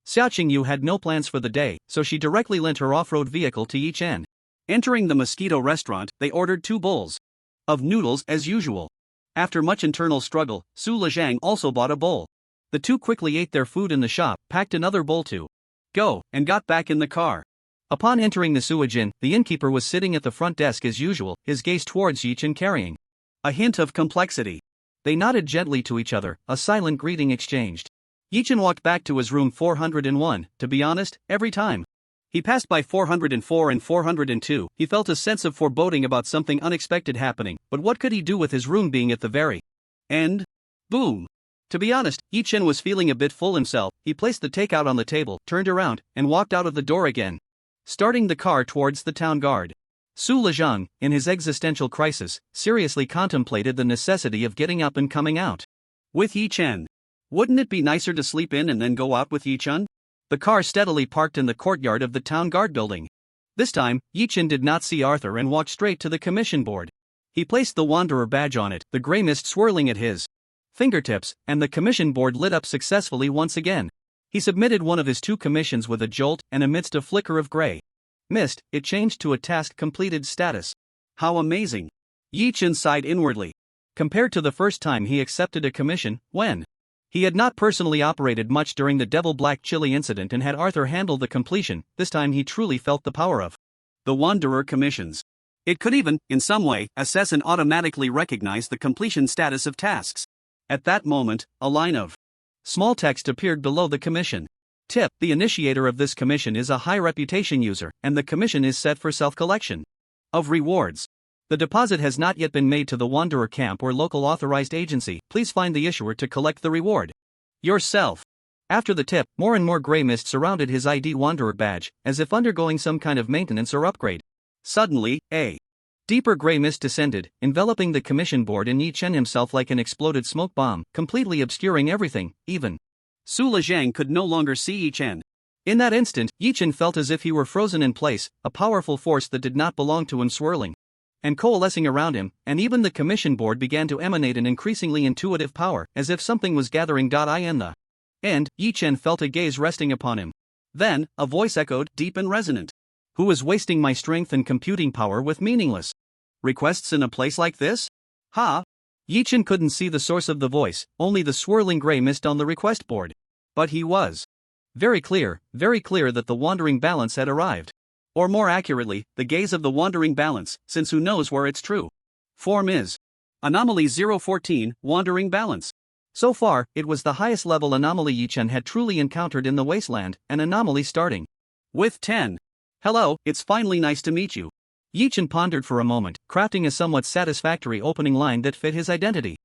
Xiaoqing Yu had no plans for the day, so she directly lent her off-road vehicle to Yi-chen. Entering the Mosquito Restaurant, they ordered 2 bowls of noodles as usual. After much internal struggle, Su Lezhang also bought a bowl. The two quickly ate their food in the shop, packed another bowl to go, and got back in the car. Upon entering the Sewage Inn, the innkeeper was sitting at the front desk as usual, his gaze towards Yi-chen carrying a hint of complexity. They nodded gently to each other, a silent greeting exchanged. Yi-chen walked back to his room 401, to be honest, every time he passed by 404 and 402, he felt a sense of foreboding about something unexpected happening, but what could he do with his room being at the very end? Boom. To be honest, Yi-chen was feeling a bit full himself. He placed the takeout on the table, turned around, and walked out of the door again, starting the car towards the town guard. Su Lezhang, in his existential crisis, seriously contemplated the necessity of getting up and coming out with Yi-chen. Wouldn't it be nicer to sleep in and then go out with Yi-chen? The car steadily parked in the courtyard of the town guard building. This time, Yi-chen did not see Arthur and walked straight to the commission board. He placed the Wanderer badge on it, the gray mist swirling at his fingertips, and the commission board lit up successfully once again. He submitted one of his 2 commissions with a jolt, and amidst a flicker of gray mist, it changed to a task completed status. How amazing! Yi-chen sighed inwardly. Compared to the first time he accepted a commission, when he had not personally operated much during the Devil Black Chili incident and had Arthur handle the completion, this time he truly felt the power of the Wanderer commissions. It could even, in some way, assess and automatically recognize the completion status of tasks. At that moment, a line of small text appeared below the commission. Tip: the initiator of this commission is a high reputation user, and the commission is set for self-collection of rewards. The deposit has not yet been made to the Wanderer camp or local authorized agency. Please find the issuer to collect the reward yourself. After the tip, more and more gray mist surrounded his ID Wanderer badge, as if undergoing some kind of maintenance or upgrade. Suddenly, a deeper gray mist descended, enveloping the commission board and Yi Chen himself like an exploded smoke bomb, completely obscuring everything, even Su Lezhang could no longer see Yi Chen. In that instant, Yi Chen felt as if he were frozen in place, a powerful force that did not belong to him swirling and coalescing around him, and even the commission board began to emanate an increasingly intuitive power, as if something was gathering. In the end, Yi Chen felt a gaze resting upon him. Then, a voice echoed, deep and resonant. Who is wasting my strength and computing power with meaningless requests in a place like this? Ha! Yi Chen couldn't see the source of the voice, only the swirling gray mist on the request board. But he was very clear that the wandering balance had arrived. Or more accurately, the gaze of the wandering balance, since who knows where its true form is. Anomaly 014, Wandering Balance. So far, it was the highest level anomaly Yi Chen had truly encountered in the wasteland, an anomaly starting with 10. Hello, it's finally nice to meet you. Yi Chen pondered for a moment, crafting a somewhat satisfactory opening line that fit his identity.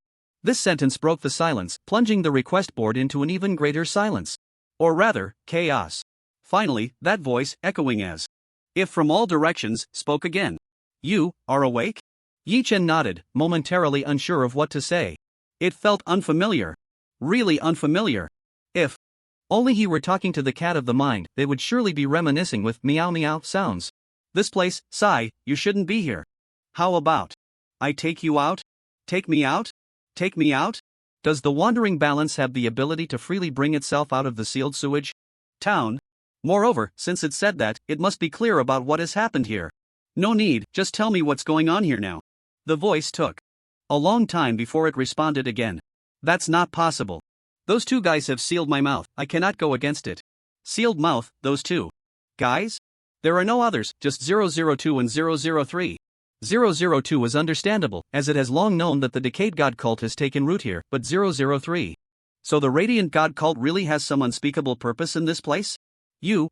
This sentence broke the silence, plunging the request board into an even greater silence. Or rather, chaos. Finally, that voice, echoing as if from all directions, spoke again. You are awake? Yi Chen nodded, momentarily unsure of what to say. It felt unfamiliar. Really unfamiliar. If only he were talking to the cat of the mind, they would surely be reminiscing with meow meow sounds. This place, sigh, you shouldn't be here. How about I take you out? Take me out? Take me out? Does the wandering balance have the ability to freely bring itself out of the sealed sewage town? Moreover, since it said that, it must be clear about what has happened here. No need, just tell me what's going on here now. The voice took a long time before it responded again. That's not possible. Those two guys have sealed my mouth, I cannot go against it. Sealed mouth, those two guys? There are no others, just 002 and 003. 002 is understandable, as it has long known that the Decayed God cult has taken root here, but 003. So the Radiant God cult really has some unspeakable purpose in this place?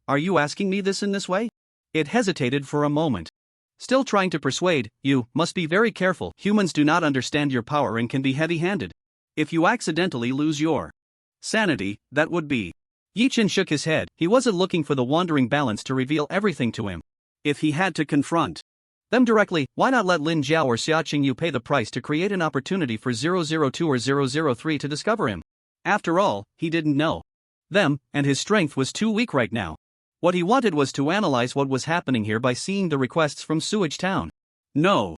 Are you asking me this in this way? It hesitated for a moment. Still trying to persuade, you must be very careful. Humans do not understand your power and can be heavy-handed. If you accidentally lose your sanity, that would be. Yi Chen shook his head. He wasn't looking for the wandering balance to reveal everything to him. If he had to confront them directly, why not let Lin Jiao or Xiaoqing Yu pay the price to create an opportunity for 002 or 003 to discover him? After all, he didn't know them, and his strength was too weak right now. What he wanted was to analyze what was happening here by seeing the requests from Sewage Town. No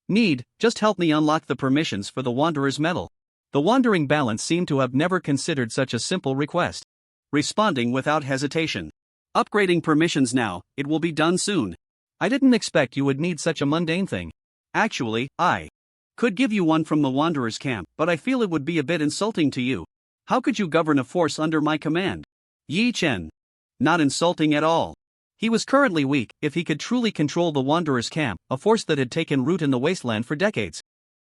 need, just help me unlock the permissions for the Wanderer's medal. The wandering balance seemed to have never considered such a simple request. Responding without hesitation. Upgrading permissions now, it will be done soon. I didn't expect you would need such a mundane thing. Actually, I could give you one from the Wanderer's camp, but I feel it would be a bit insulting to you. How could you govern a force under my command? Yi Chen. Not insulting at all. He was currently weak. If he could truly control the Wanderer's camp, a force that had taken root in the wasteland for decades.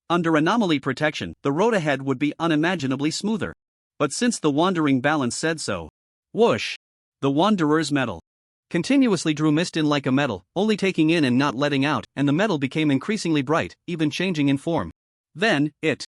Under anomaly protection, the road ahead would be unimaginably smoother. But since the wandering balance said so, whoosh! The Wanderer's medal continuously drew mist in like a metal, only taking in and not letting out, and the metal became increasingly bright, even changing in form. Then, it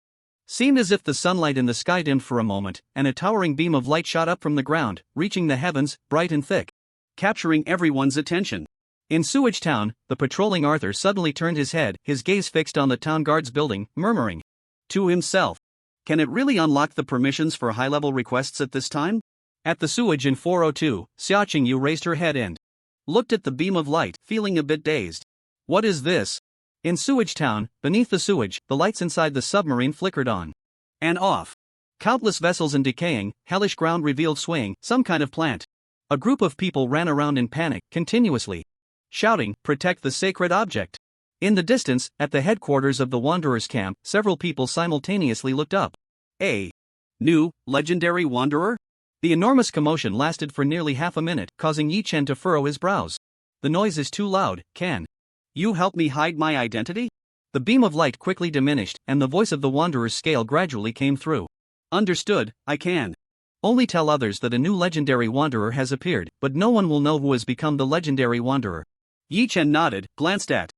seemed as if the sunlight in the sky dimmed for a moment, and a towering beam of light shot up from the ground, reaching the heavens, bright and thick, capturing everyone's attention. In Sewage Town, the patrolling Arthur suddenly turned his head, his gaze fixed on the town guard's building, murmuring to himself, can it really unlock the permissions for high-level requests at this time? At the sewage in 402, Xiaoqing Yu raised her head and looked at the beam of light, feeling a bit dazed. What is this? In Sewage Town, beneath the sewage, the lights inside the submarine flickered on and off. Countless vessels in decaying, hellish ground revealed swaying, some kind of plant. A group of people ran around in panic, continuously shouting, protect the sacred object. In the distance, at the headquarters of the Wanderer's camp, several people simultaneously looked up. A new, legendary Wanderer? The enormous commotion lasted for nearly half a minute, causing Yi Chen to furrow his brows. The noise is too loud, can you help me hide my identity? The beam of light quickly diminished, and the voice of the Wanderer's scale gradually came through. Understood, I can only tell others that a new legendary Wanderer has appeared, but no one will know who has become the legendary Wanderer. Yi Chen nodded, glanced at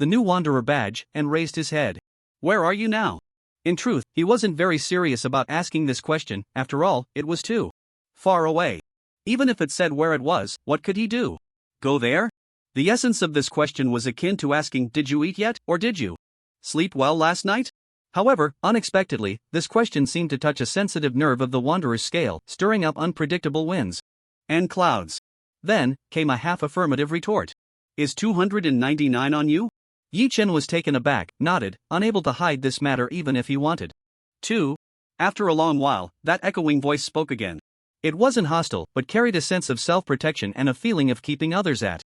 the new Wanderer badge, and raised his head. Where are you now? In truth, he wasn't very serious about asking this question, after all, it was too far away. Even if it said where it was, what could he do? Go there? The essence of this question was akin to asking, did you eat yet, or did you sleep well last night? However, unexpectedly, this question seemed to touch a sensitive nerve of the wanderer's scale, stirring up unpredictable winds and clouds. Then came a half-affirmative retort. Is 299 on you? Yi Chen was taken aback, nodded, unable to hide this matter even if he wanted. 2. After a long while, that echoing voice spoke again. It wasn't hostile, but carried a sense of self-protection and a feeling of keeping others at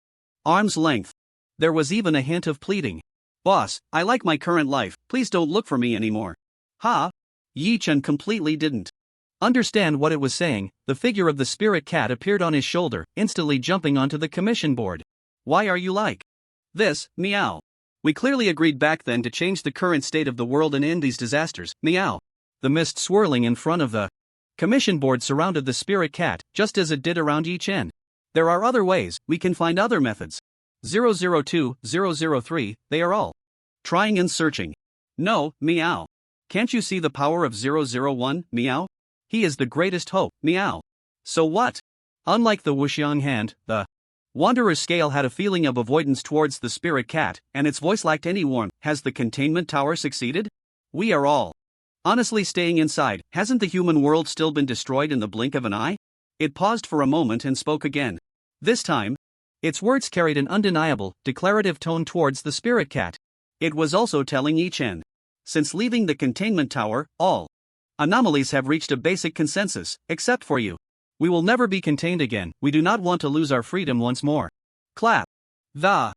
arm's length. There was even a hint of pleading. Boss, I like my current life, please don't look for me anymore. Ha! Yi Chen completely didn't understand what it was saying. The figure of the spirit cat appeared on his shoulder, instantly jumping onto the commission board. Why are you like this, meow? We clearly agreed back then to change the current state of the world and end these disasters, meow. The mist swirling in front of the commission board surrounded the spirit cat, just as it did around Yi Chen. There are other ways, we can find other methods. 002, 003, they are all trying and searching. No, meow. Can't you see the power of 001, meow? He is the greatest hope, meow. So what? Unlike the Wuxiang hand, the wanderer's scale had a feeling of avoidance towards the spirit cat, and its voice lacked any warmth. Has the containment tower succeeded? We are all honestly staying inside. Hasn't the human world still been destroyed in the blink of an eye? It paused for a moment and spoke again. This time, its words carried an undeniable, declarative tone towards the spirit cat. It was also telling Yi Chen. Since leaving the containment tower, all anomalies have reached a basic consensus, except for you. We will never be contained again. We do not want to lose our freedom once more. Clap. The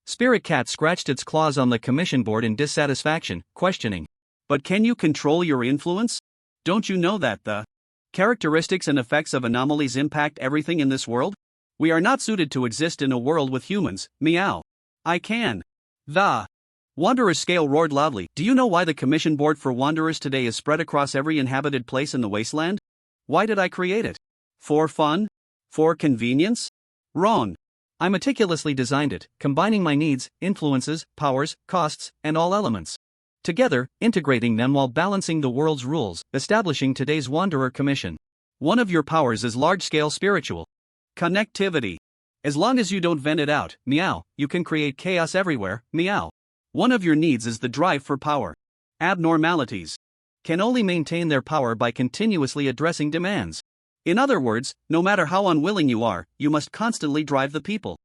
spirit cat scratched its claws on the commission board in dissatisfaction, questioning. But can you control your influence? Don't you know that the characteristics and effects of anomalies impact everything in this world? We are not suited to exist in a world with humans, meow. I can. The wanderer's scale roared loudly. Do you know why the commission board for wanderers today is spread across every inhabited place in the wasteland? Why did I create it? For fun? For convenience? Wrong. I meticulously designed it, combining my needs, influences, powers, costs, and all elements together, integrating them while balancing the world's rules, establishing today's Wanderer Commission. One of your powers is large-scale spiritual connectivity. As long as you don't vent it out, meow, you can create chaos everywhere, meow. One of your needs is the drive for power. Abnormalities can only maintain their power by continuously addressing demands. In other words, no matter how unwilling you are, you must constantly drive the people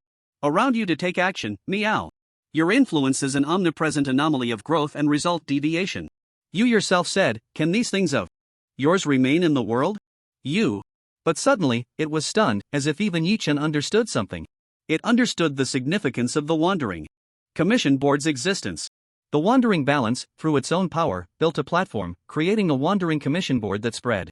around you to take action, meow. Your influence is an omnipresent anomaly of growth and result deviation. You yourself said, can these things of yours remain in the world? You. But suddenly, it was stunned, as if even Yi Chen understood something. It understood the significance of the wandering commission board's existence. The wandering balance, through its own power, built a platform, creating a wandering commission board that spread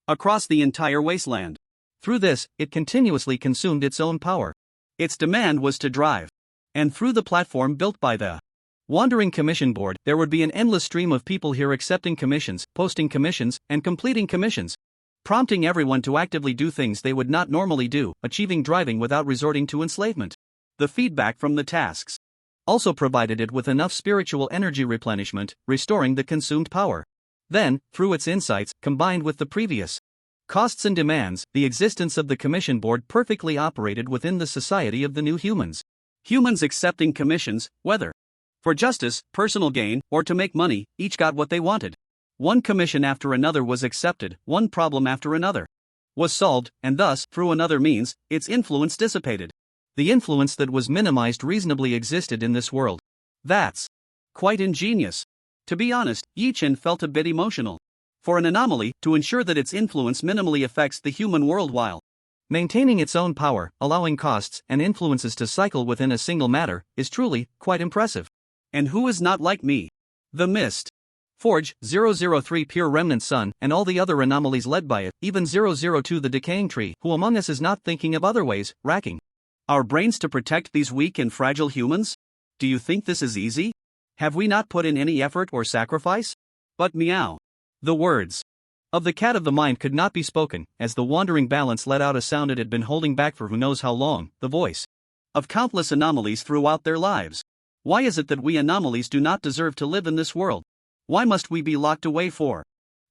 across the entire wasteland. Through this, it continuously consumed its own power. Its demand was to drive. And through the platform built by the wandering commission board, there would be an endless stream of people here accepting commissions, posting commissions, and completing commissions, prompting everyone to actively do things they would not normally do, achieving driving without resorting to enslavement. The feedback from the tasks also provided it with enough spiritual energy replenishment, restoring the consumed power. Then, through its insights, combined with the previous costs and demands, the existence of the commission board perfectly operated within the society of the new humans. Humans accepting commissions, whether for justice, personal gain, or to make money, each got what they wanted. One commission after another was accepted, one problem after another was solved, and thus, through another means, its influence dissipated. The influence that was minimized reasonably existed in this world. That's quite ingenious. To be honest, Yi Chen felt a bit emotional. For an anomaly, to ensure that its influence minimally affects the human world while maintaining its own power, allowing costs and influences to cycle within a single matter, is truly quite impressive. And who is not like me? The Mist Forge, 003 Pure Remnant Sun, and all the other anomalies led by it, even 002 the Decaying Tree, who among us is not thinking of other ways, racking our brains to protect these weak and fragile humans? Do you think this is easy? Have we not put in any effort or sacrifice? But meow. The words of the cat of the mind could not be spoken, as the wandering balance let out a sound it had been holding back for who knows how long, the voice of countless anomalies throughout their lives. Why is it that we anomalies do not deserve to live in this world? Why must we be locked away for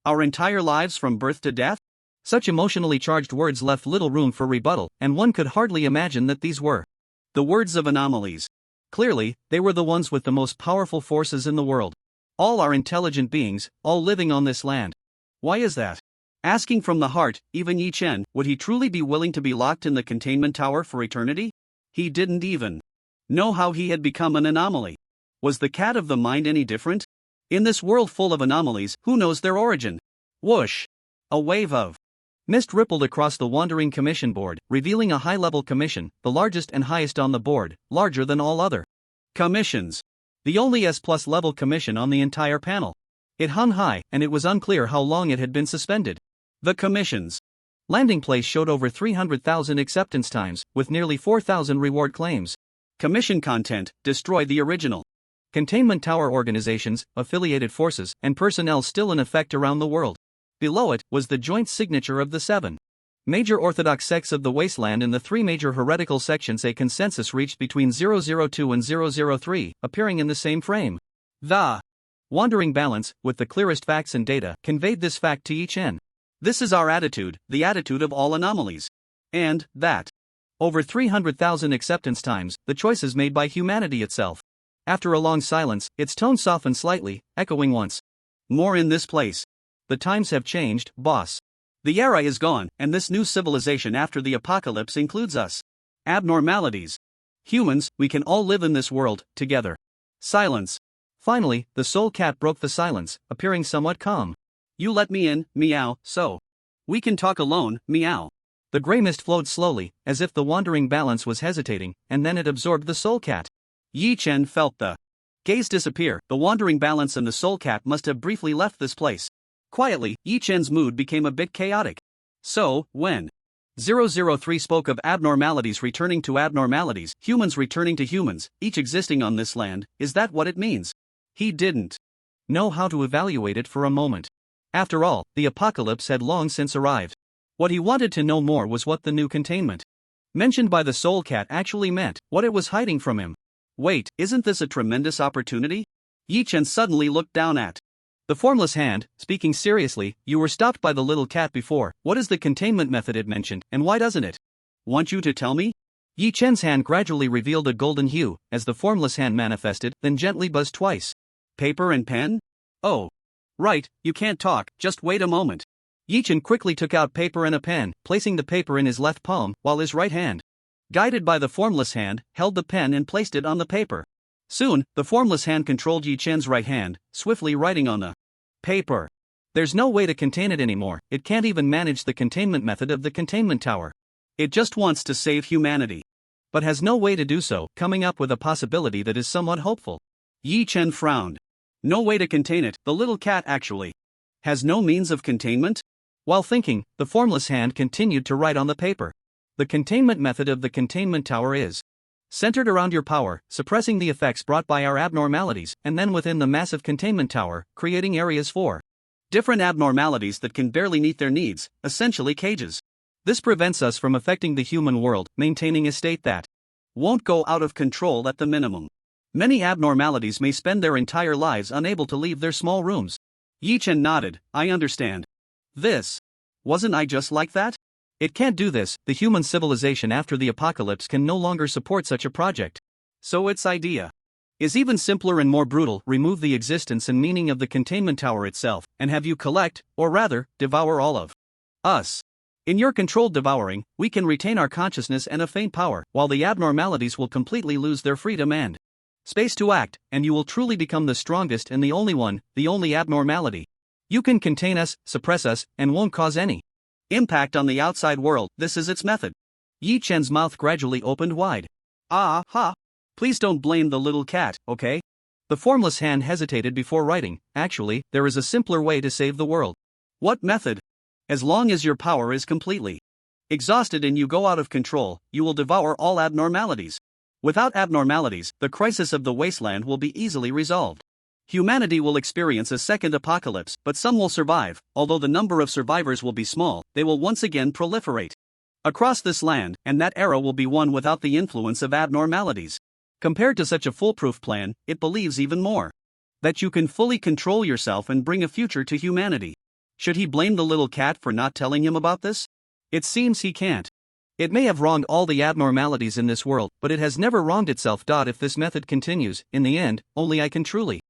our entire lives from birth to death? Such emotionally charged words left little room for rebuttal, and one could hardly imagine that these were the words of anomalies. Clearly, they were the ones with the most powerful forces in the world. All are intelligent beings, all living on this land. Why is that? Asking from the heart, even Yi Chen, would he truly be willing to be locked in the containment tower for eternity? He didn't even know how he had become an anomaly. Was the cat of the mind any different? In this world full of anomalies, who knows their origin? Whoosh! A wave of mist rippled across the wandering commission board, revealing a high-level commission, the largest and highest on the board, larger than all other commissions. The only S+ level commission on the entire panel. It hung high, and it was unclear how long it had been suspended. The commission's landing place showed over 300,000 acceptance times, with nearly 4,000 reward claims. Commission content: destroy the original containment tower organizations, affiliated forces, and personnel still in effect around the world. Below it was the joint signature of the 7 major orthodox sects of the wasteland in the 3 major heretical sections. A consensus reached between 002 and 003, appearing in the same frame. The wandering balance, with the clearest facts and data, conveyed this fact to Yi Chen. This is our attitude, the attitude of all anomalies. And that over 300,000 acceptance times, the choices made by humanity itself. After a long silence, its tone softened slightly, echoing once more in this place. The times have changed, boss. The era is gone, and this new civilization after the apocalypse includes us. Abnormalities. Humans, we can all live in this world, together. Silence. Finally, the soul cat broke the silence, appearing somewhat calm. You let me in, meow, so we can talk alone, meow. The gray mist flowed slowly, as if the wandering balance was hesitating, and then it absorbed the soul cat. Yi Chen felt the gaze disappear. The wandering balance and the soul cat must have briefly left this place. Quietly, Yi Chen's mood became a bit chaotic. So, when 003 spoke of abnormalities returning to abnormalities, humans returning to humans, each existing on this land, is that what it means? He didn't know how to evaluate it for a moment. After all, the apocalypse had long since arrived. What he wanted to know more was what the new containment mentioned by the soul cat actually meant, what it was hiding from him. Wait, isn't this a tremendous opportunity? Yi Chen suddenly looked down at the formless hand, speaking seriously. You were stopped by the little cat before. What is the containment method it mentioned, and why doesn't it want you to tell me? Yi Chen's hand gradually revealed a golden hue, as the formless hand manifested, then gently buzzed twice. Paper and pen? Oh. Right, you can't talk, just wait a moment. Yi Chen quickly took out paper and a pen, placing the paper in his left palm, while his right hand, guided by the formless hand, held the pen and placed it on the paper. Soon, the formless hand controlled Yi Chen's right hand, swiftly writing on the paper. There's no way to contain it anymore. It can't even manage the containment method of the containment tower. It just wants to save humanity, but has no way to do so, coming up with a possibility that is somewhat hopeful. Yi Chen frowned. No way to contain it. The little cat actually has no means of containment? While thinking, the formless hand continued to write on the paper. The containment method of the containment tower is centered around your power, suppressing the effects brought by our abnormalities, and then within the massive containment tower, creating areas for different abnormalities that can barely meet their needs, essentially cages. This prevents us from affecting the human world, maintaining a state that won't go out of control at the minimum. Many abnormalities may spend their entire lives unable to leave their small rooms. Yi Chen nodded. I understand. This. Wasn't I just like that? It can't do this. The human civilization after the apocalypse can no longer support such a project. So its idea is even simpler and more brutal. Remove the existence and meaning of the containment tower itself, and have you collect, or rather, devour all of us. In your controlled devouring, we can retain our consciousness and a faint power, while the abnormalities will completely lose their freedom and space to act, and you will truly become the strongest and the only one, the only abnormality. You can contain us, suppress us, and won't cause any impact on the outside world. This is its method. Yi Chen's mouth gradually opened wide. Ah, ha. Please don't blame the little cat, okay? The formless hand hesitated before writing. Actually, there is a simpler way to save the world. What method? As long as your power is completely exhausted and you go out of control, you will devour all abnormalities. Without abnormalities, the crisis of the wasteland will be easily resolved. Humanity will experience a second apocalypse, but some will survive. Although the number of survivors will be small, they will once again proliferate across this land, and that era will be one without the influence of abnormalities. Compared to such a foolproof plan, it believes even more that you can fully control yourself and bring a future to humanity. Should he blame the little cat for not telling him about this? It seems he can't. It may have wronged all the abnormalities in this world, but it has never wronged itself. If this method continues, in the end, only I can truly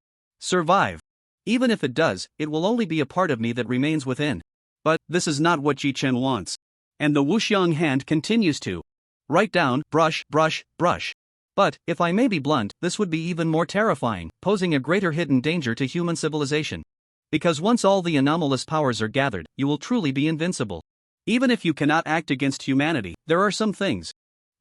survive. Even if it does, it will only be a part of me that remains within. But this is not what Yi-Chen wants. And the Wuxiang hand continues to write down, brush, brush, brush. But, if I may be blunt, this would be even more terrifying, posing a greater hidden danger to human civilization. Because once all the anomalous powers are gathered, you will truly be invincible. Even if you cannot act against humanity, there are some things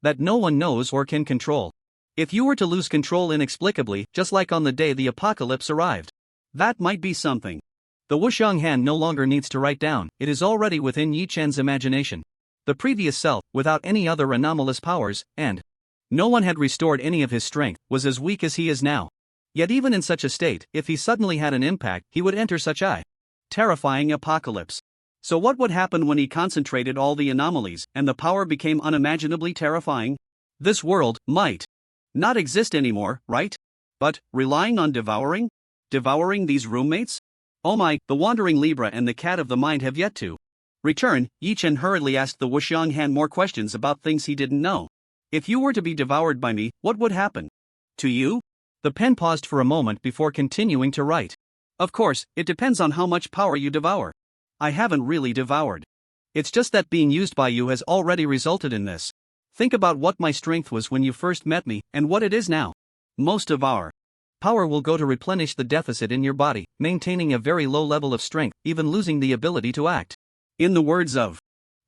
that no one knows or can control. If you were to lose control inexplicably, just like on the day the apocalypse arrived, that might be something. The Wuxiang hand no longer needs to write down, it is already within Yi-Chen's imagination. The previous self, without any other anomalous powers, and no one had restored any of his strength, was as weak as he is now. Yet even in such a state, if he suddenly had an impact, he would enter such a terrifying apocalypse. So what would happen when he concentrated all the anomalies, and the power became unimaginably terrifying? This world might not exist anymore, right? But, relying on devouring? Devouring these roommates? Oh my, the wandering Libra and the cat of the mind have yet to return. Yi-Chen hurriedly asked the Wuxiang hand more questions about things he didn't know. If you were to be devoured by me, what would happen to you? The pen paused for a moment before continuing to write. Of course, it depends on how much power you devour. I haven't really devoured. It's just that being used by you has already resulted in this. Think about what my strength was when you first met me, and what it is now. Most of our power will go to replenish the deficit in your body, maintaining a very low level of strength, even losing the ability to act. In the words of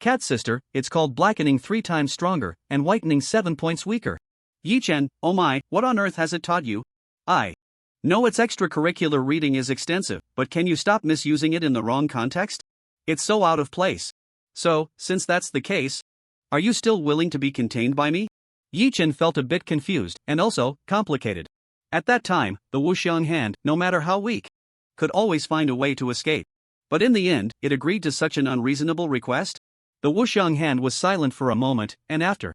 Cat Sister, it's called blackening 3 times stronger, and whitening 7 points weaker. Yi-Chen, oh my, what on earth has it taught you? I know its extracurricular reading is extensive, but can you stop misusing it in the wrong context? It's so out of place. So, since that's the case, are you still willing to be contained by me? Yi-Chen felt a bit confused, and also, complicated. At that time, the Wuxiang hand, no matter how weak, could always find a way to escape. But in the end, it agreed to such an unreasonable request? The Wuxiang hand was silent for a moment, and after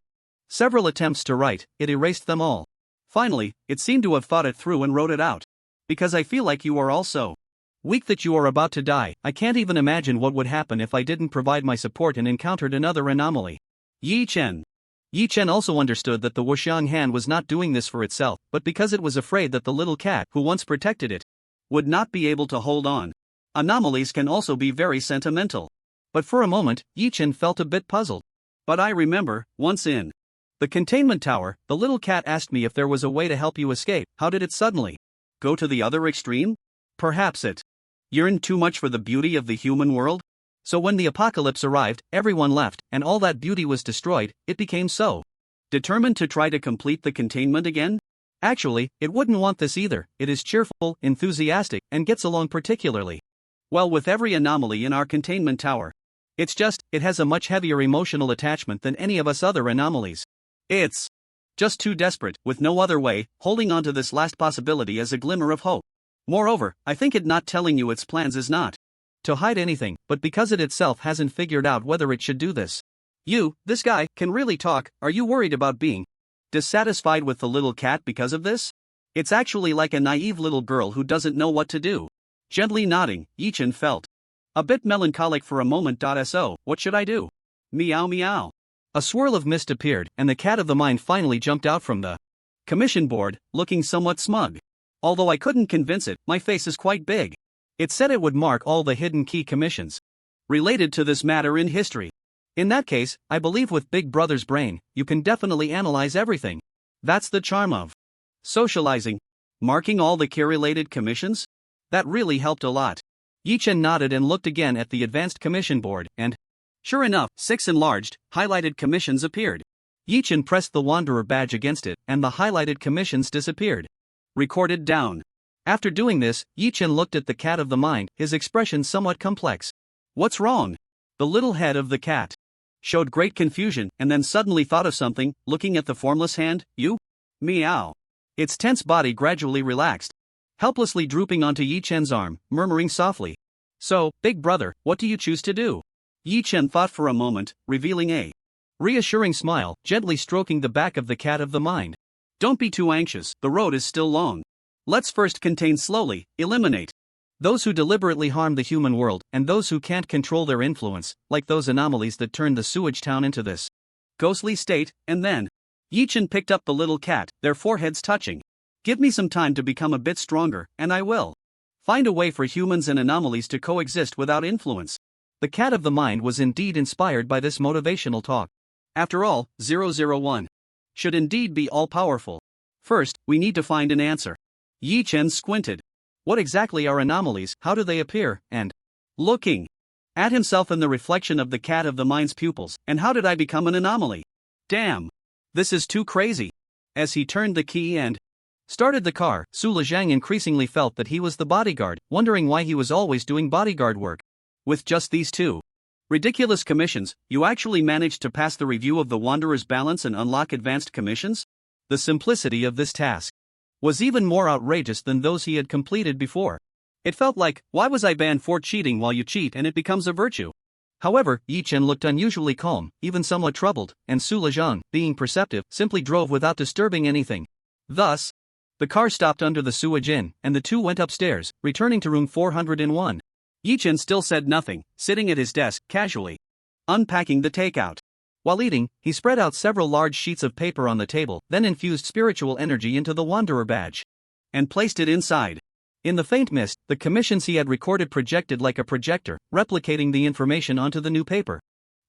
several attempts to write, it erased them all. Finally, it seemed to have thought it through and wrote it out. Because I feel like you are also weak that you are about to die. I can't even imagine what would happen if I didn't provide my support and encountered another anomaly. Yi-Chen. Yi-Chen also understood that the Wuxiang hand was not doing this for itself, but because it was afraid that the little cat, who once protected it, would not be able to hold on. Anomalies can also be very sentimental. But for a moment, Yi-Chen felt a bit puzzled. But I remember, once in the containment tower, the little cat asked me if there was a way to help you escape. How did it suddenly go to the other extreme? Perhaps it yearned too much for the beauty of the human world? So when the apocalypse arrived, everyone left, and all that beauty was destroyed. It became so determined to try to complete the containment again? Actually, it wouldn't want this either. It is cheerful, enthusiastic, and gets along particularly well with every anomaly in our containment tower. It's just, it has a much heavier emotional attachment than any of us other anomalies. It's just too desperate, with no other way, holding on to this last possibility as a glimmer of hope. Moreover, I think it not telling you its plans is not to hide anything, but because it itself hasn't figured out whether it should do this. You, this guy, can really talk. Are you worried about being dissatisfied with the little cat because of this? It's actually like a naive little girl who doesn't know what to do. Gently nodding, Yi-Chen felt a bit melancholic for a moment. So, what should I do? Meow meow. A swirl of mist appeared, and the cat of the mind finally jumped out from the commission board, looking somewhat smug. Although I couldn't convince it, my face is quite big. It said it would mark all the hidden key commissions related to this matter in history. In that case, I believe with Big Brother's brain, you can definitely analyze everything. That's the charm of socializing. Marking all the key-related commissions? That really helped a lot. Yi-Chen nodded and looked again at the advanced commission board, and sure enough, 6 enlarged, highlighted commissions appeared. Yi-Chen pressed the Wanderer badge against it, and the highlighted commissions disappeared. Recorded down. After doing this, Yi-Chen looked at the cat of the mind, his expression somewhat complex. What's wrong? The little head of the cat showed great confusion and then suddenly thought of something, looking at the formless hand. You? Meow. Its tense body gradually relaxed, helplessly drooping onto Yi-Chen's arm, murmuring softly. So, Big Brother, what do you choose to do? Yi-Chen thought for a moment, revealing a reassuring smile, gently stroking the back of the cat of the mind. Don't be too anxious, the road is still long. Let's first contain slowly, eliminate Those who deliberately harm the human world, and those who can't control their influence, like those anomalies that turned the sewage town into this ghostly state. And then Yi-chan picked up the little cat, their foreheads touching. Give me some time to become a bit stronger, and I will find a way for humans and anomalies to coexist without influence. The cat of the mind was indeed inspired by this motivational talk. After all, 001 should indeed be all-powerful. First, we need to find an answer. Yi-chan squinted. What exactly are anomalies, how do they appear, and looking at himself in the reflection of the cat of the mind's pupils, and how did I become an anomaly? Damn! This is too crazy. As he turned the key and started the car, Su Lezhang increasingly felt that he was the bodyguard, wondering why he was always doing bodyguard work. With just these two ridiculous commissions, you actually managed to pass the review of the Wanderer's balance and unlock advanced commissions? The simplicity of this task was even more outrageous than those he had completed before. It felt like, why was I banned for cheating while you cheat and it becomes a virtue? However, Yi-chan looked unusually calm, even somewhat troubled, and Su Lezhang, being perceptive, simply drove without disturbing anything. Thus, the car stopped under the Sewage Inn, and the two went upstairs, returning to room 401. Yi-chan still said nothing, sitting at his desk, casually unpacking the takeout. While eating, he spread out several large sheets of paper on the table, then infused spiritual energy into the Wanderer badge and placed it inside. In the faint mist, the commissions he had recorded projected like a projector, replicating the information onto the new paper.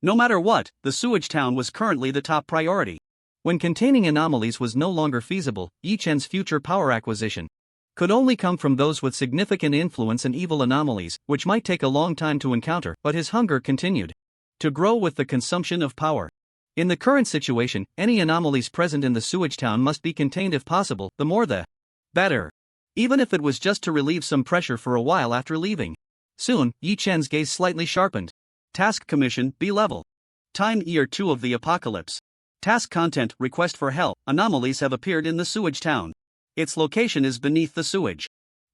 No matter what, the sewage town was currently the top priority. When containing anomalies was no longer feasible, Yi-chan's future power acquisition could only come from those with significant influence and evil anomalies, which might take a long time to encounter, but his hunger continued to grow with the consumption of power. In the current situation, any anomalies present in the sewage town must be contained if possible, the more the better. Even if it was just to relieve some pressure for a while after leaving. Soon, Yi-chan's gaze slightly sharpened. Task Commission, B-Level. Time Year 2 of the Apocalypse. Task Content, Request for Help. Anomalies have appeared in the sewage town. Its location is beneath the sewage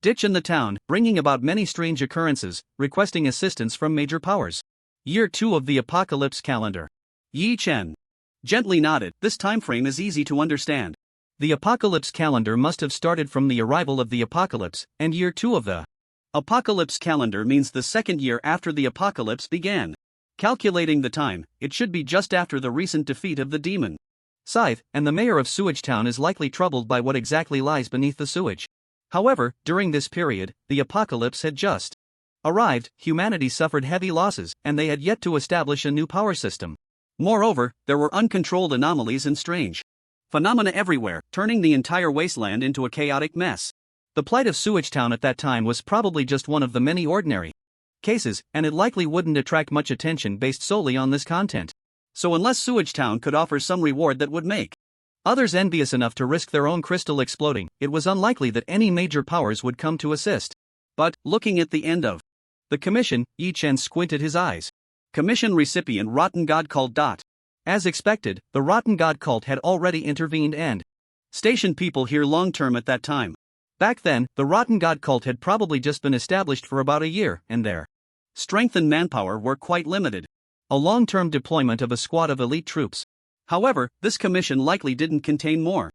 ditch in the town, bringing about many strange occurrences, requesting assistance from major powers. Year 2 of the Apocalypse Calendar. Yi-chan gently nodded. This time frame is easy to understand. The Apocalypse Calendar must have started from the arrival of the Apocalypse, and Year 2 of the Apocalypse Calendar means the second year after the Apocalypse began. Calculating the time, it should be just after the recent defeat of the demon Scythe, and the mayor of Sewage Town is likely troubled by what exactly lies beneath the sewage. However, during this period, the apocalypse had just arrived, humanity suffered heavy losses, and they had yet to establish a new power system. Moreover, there were uncontrolled anomalies and strange phenomena everywhere, turning the entire wasteland into a chaotic mess. The plight of Sewage Town at that time was probably just one of the many ordinary cases, and it likely wouldn't attract much attention based solely on this content. So unless Sewage Town could offer some reward that would make others envious enough to risk their own crystal exploding, it was unlikely that any major powers would come to assist. But, looking at the end of the commission, Yi-chan squinted his eyes. Commission recipient Rotten God Cult. As expected, the Rotten God Cult had already intervened and stationed people here long-term at that time. Back then, the Rotten God Cult had probably just been established for about a year, and their strength and manpower were quite limited. A long-term deployment of a squad of elite troops. However, this commission likely didn't contain more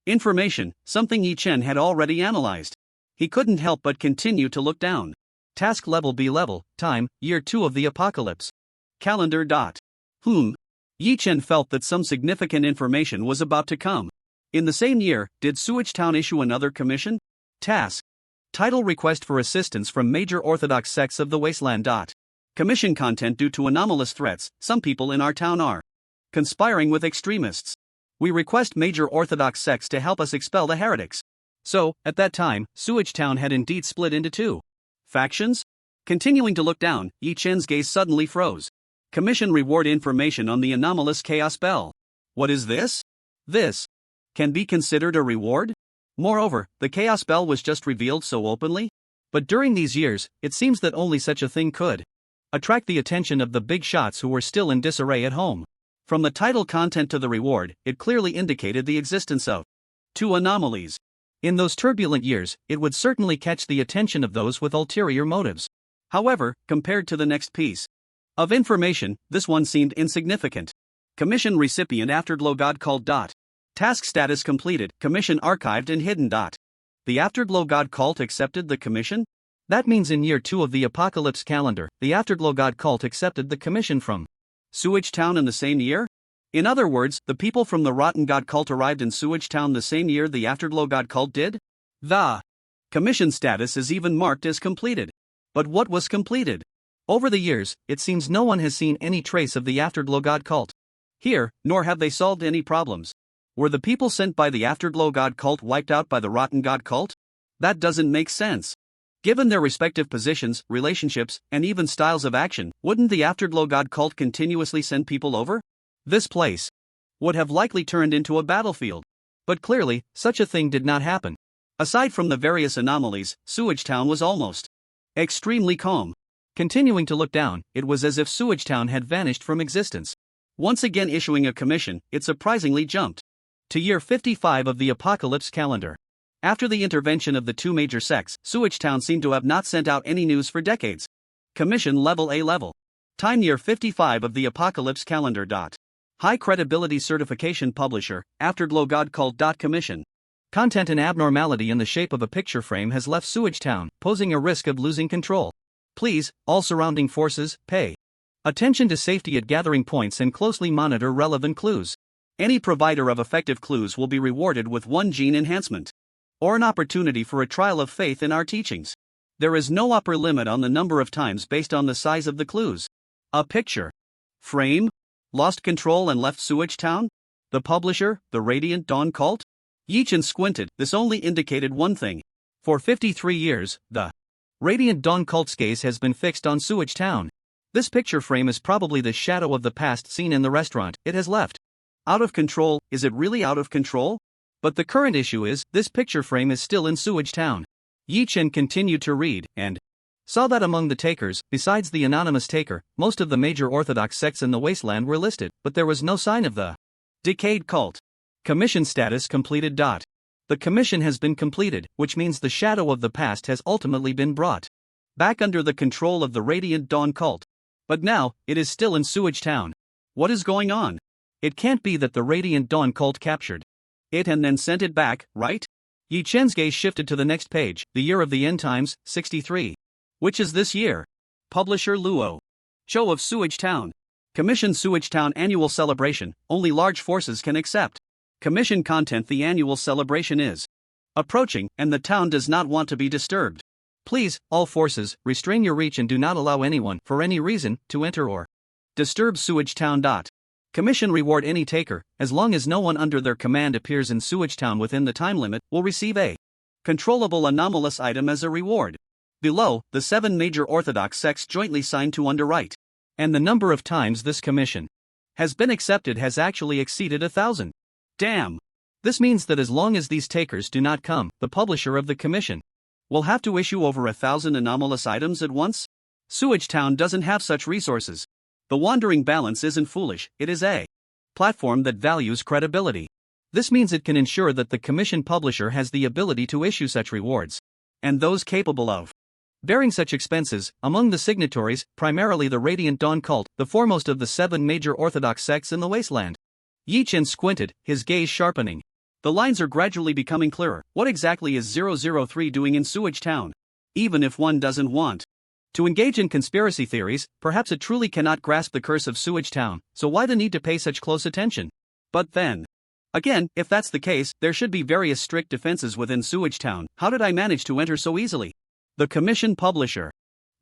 information, something Yi-chan had already analyzed. He couldn't help but continue to look down. Task level B-level, time, year 2 of the apocalypse. Calendar. Yi-chan felt that some significant information was about to come. In the same year, did Sewage Town issue another commission? Task. Title: Request for assistance from major orthodox sects of the wasteland. Commission content: due to anomalous threats, some people in our town are conspiring with extremists. We request major orthodox sects to help us expel the heretics. So, at that time, Sewage Town had indeed split into two factions? Continuing to look down, Yi-chan's gaze suddenly froze. Commission reward: information on the anomalous chaos bell. What is this? This can be considered a reward? Moreover, the chaos bell was just revealed so openly? But during these years, it seems that only such a thing could attract the attention of the big shots who were still in disarray at home. From the title content to the reward, it clearly indicated the existence of two anomalies. In those turbulent years, it would certainly catch the attention of those with ulterior motives. However, compared to the next piece of information, this one seemed insignificant. Commission recipient: Afterglow God Called. Task status completed, commission archived and hidden. The Afterglow God Cult accepted the commission? That means in year 2 of the Apocalypse calendar, the Afterglow God cult accepted the commission from Sewage Town in the same year? In other words, the people from the Rotten God cult arrived in Sewage Town the same year the Afterglow God cult did? The commission status is even marked as completed. But what was completed? Over the years, it seems no one has seen any trace of the Afterglow God cult. Here, nor have they solved any problems. Were the people sent by the Afterglow God cult wiped out by the Rotten God cult? That doesn't make sense. Given their respective positions, relationships, and even styles of action, wouldn't the Afterglow God cult continuously send people over? This place Would have likely turned into a battlefield. But clearly, such a thing did not happen. Aside from the various anomalies, Sewage Town was almost extremely calm. Continuing to look down, it was as if Sewage Town had vanished from existence. Once again issuing a commission, it surprisingly jumped to year 55 of the Apocalypse calendar. After the intervention of the two major sects, Sewage Town seemed to have not sent out any news for decades. Commission level A level. Time year 55 of the Apocalypse calendar. High credibility certification publisher, Afterglow God cult. Commission. Content: an abnormality in the shape of a picture frame has left Sewage Town, posing a risk of losing control. Please, all surrounding forces, pay attention to safety at gathering points and closely monitor relevant clues. Any provider of effective clues will be rewarded with 1 gene enhancement, or an opportunity for a trial of faith in our teachings. There is no upper limit on the number of times based on the size of the clues. A picture frame lost control and left Sewage Town? The publisher, the Radiant Dawn cult? Yichin squinted. This only indicated one thing. For 53 years, the Radiant Dawn cult's gaze has been fixed on Sewage Town. This picture frame is probably the shadow of the past seen in the restaurant it has left. Out of control? Is it really out of control? But the current issue is, this picture frame is still in Sewage Town. Yichin continued to read, and saw that among the takers, besides the anonymous taker, most of the major orthodox sects in the wasteland were listed, but there was no sign of the decayed cult. Commission status completed. The commission has been completed, which means the shadow of the past has ultimately been brought back under the control of the Radiant Dawn cult. But now, it is still in Sewage Town. What is going on? It can't be that the Radiant Dawn cult captured it and then sent it back, right? Yichen's gaze shifted to the next page, the year of the end times, 63. Which is this year? Publisher Luo Cho of Sewage Town. Commission Sewage Town annual celebration, only large forces can accept. Commission content: the annual celebration is approaching, and the town does not want to be disturbed. Please, all forces, restrain your reach and do not allow anyone, for any reason, to enter or disturb Sewage Town. Commission reward: any taker, as long as no one under their command appears in Sewage Town within the time limit, will receive a controllable anomalous item as a reward. Below, the 7 major orthodox sects jointly signed to underwrite. And the number of times this commission has been accepted has actually exceeded 1,000. Damn! This means that as long as these takers do not come, the publisher of the commission will have to issue over 1,000 anomalous items at once? Sewage Town doesn't have such resources. The wandering balance isn't foolish, it is a platform that values credibility. This means it can ensure that the commission publisher has the ability to issue such rewards, and those capable of bearing such expenses. Among the signatories, primarily the Radiant Dawn cult, the foremost of the 7 major orthodox sects in the wasteland. Yichin squinted, his gaze sharpening. The lines are gradually becoming clearer. What exactly is 003 doing in Sewage Town? Even if one doesn't want to engage in conspiracy theories, perhaps it truly cannot grasp the curse of Sewage Town, so why the need to pay such close attention? But then again, if that's the case, there should be various strict defenses within Sewage Town. How did I manage to enter so easily? The commission publisher,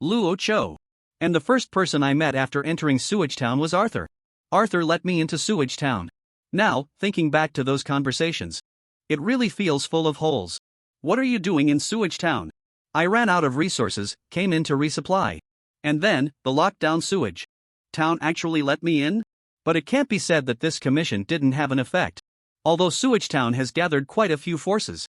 Luo Cho. And the first person I met after entering Sewage Town was Arthur. Arthur let me into Sewage Town. Now, thinking back to those conversations, it really feels full of holes. What are you doing in Sewage Town? I ran out of resources, came in to resupply. And then, the lockdown Sewage Town actually let me in? But it can't be said that this commission didn't have an effect. Although Sewage Town has gathered quite a few forces.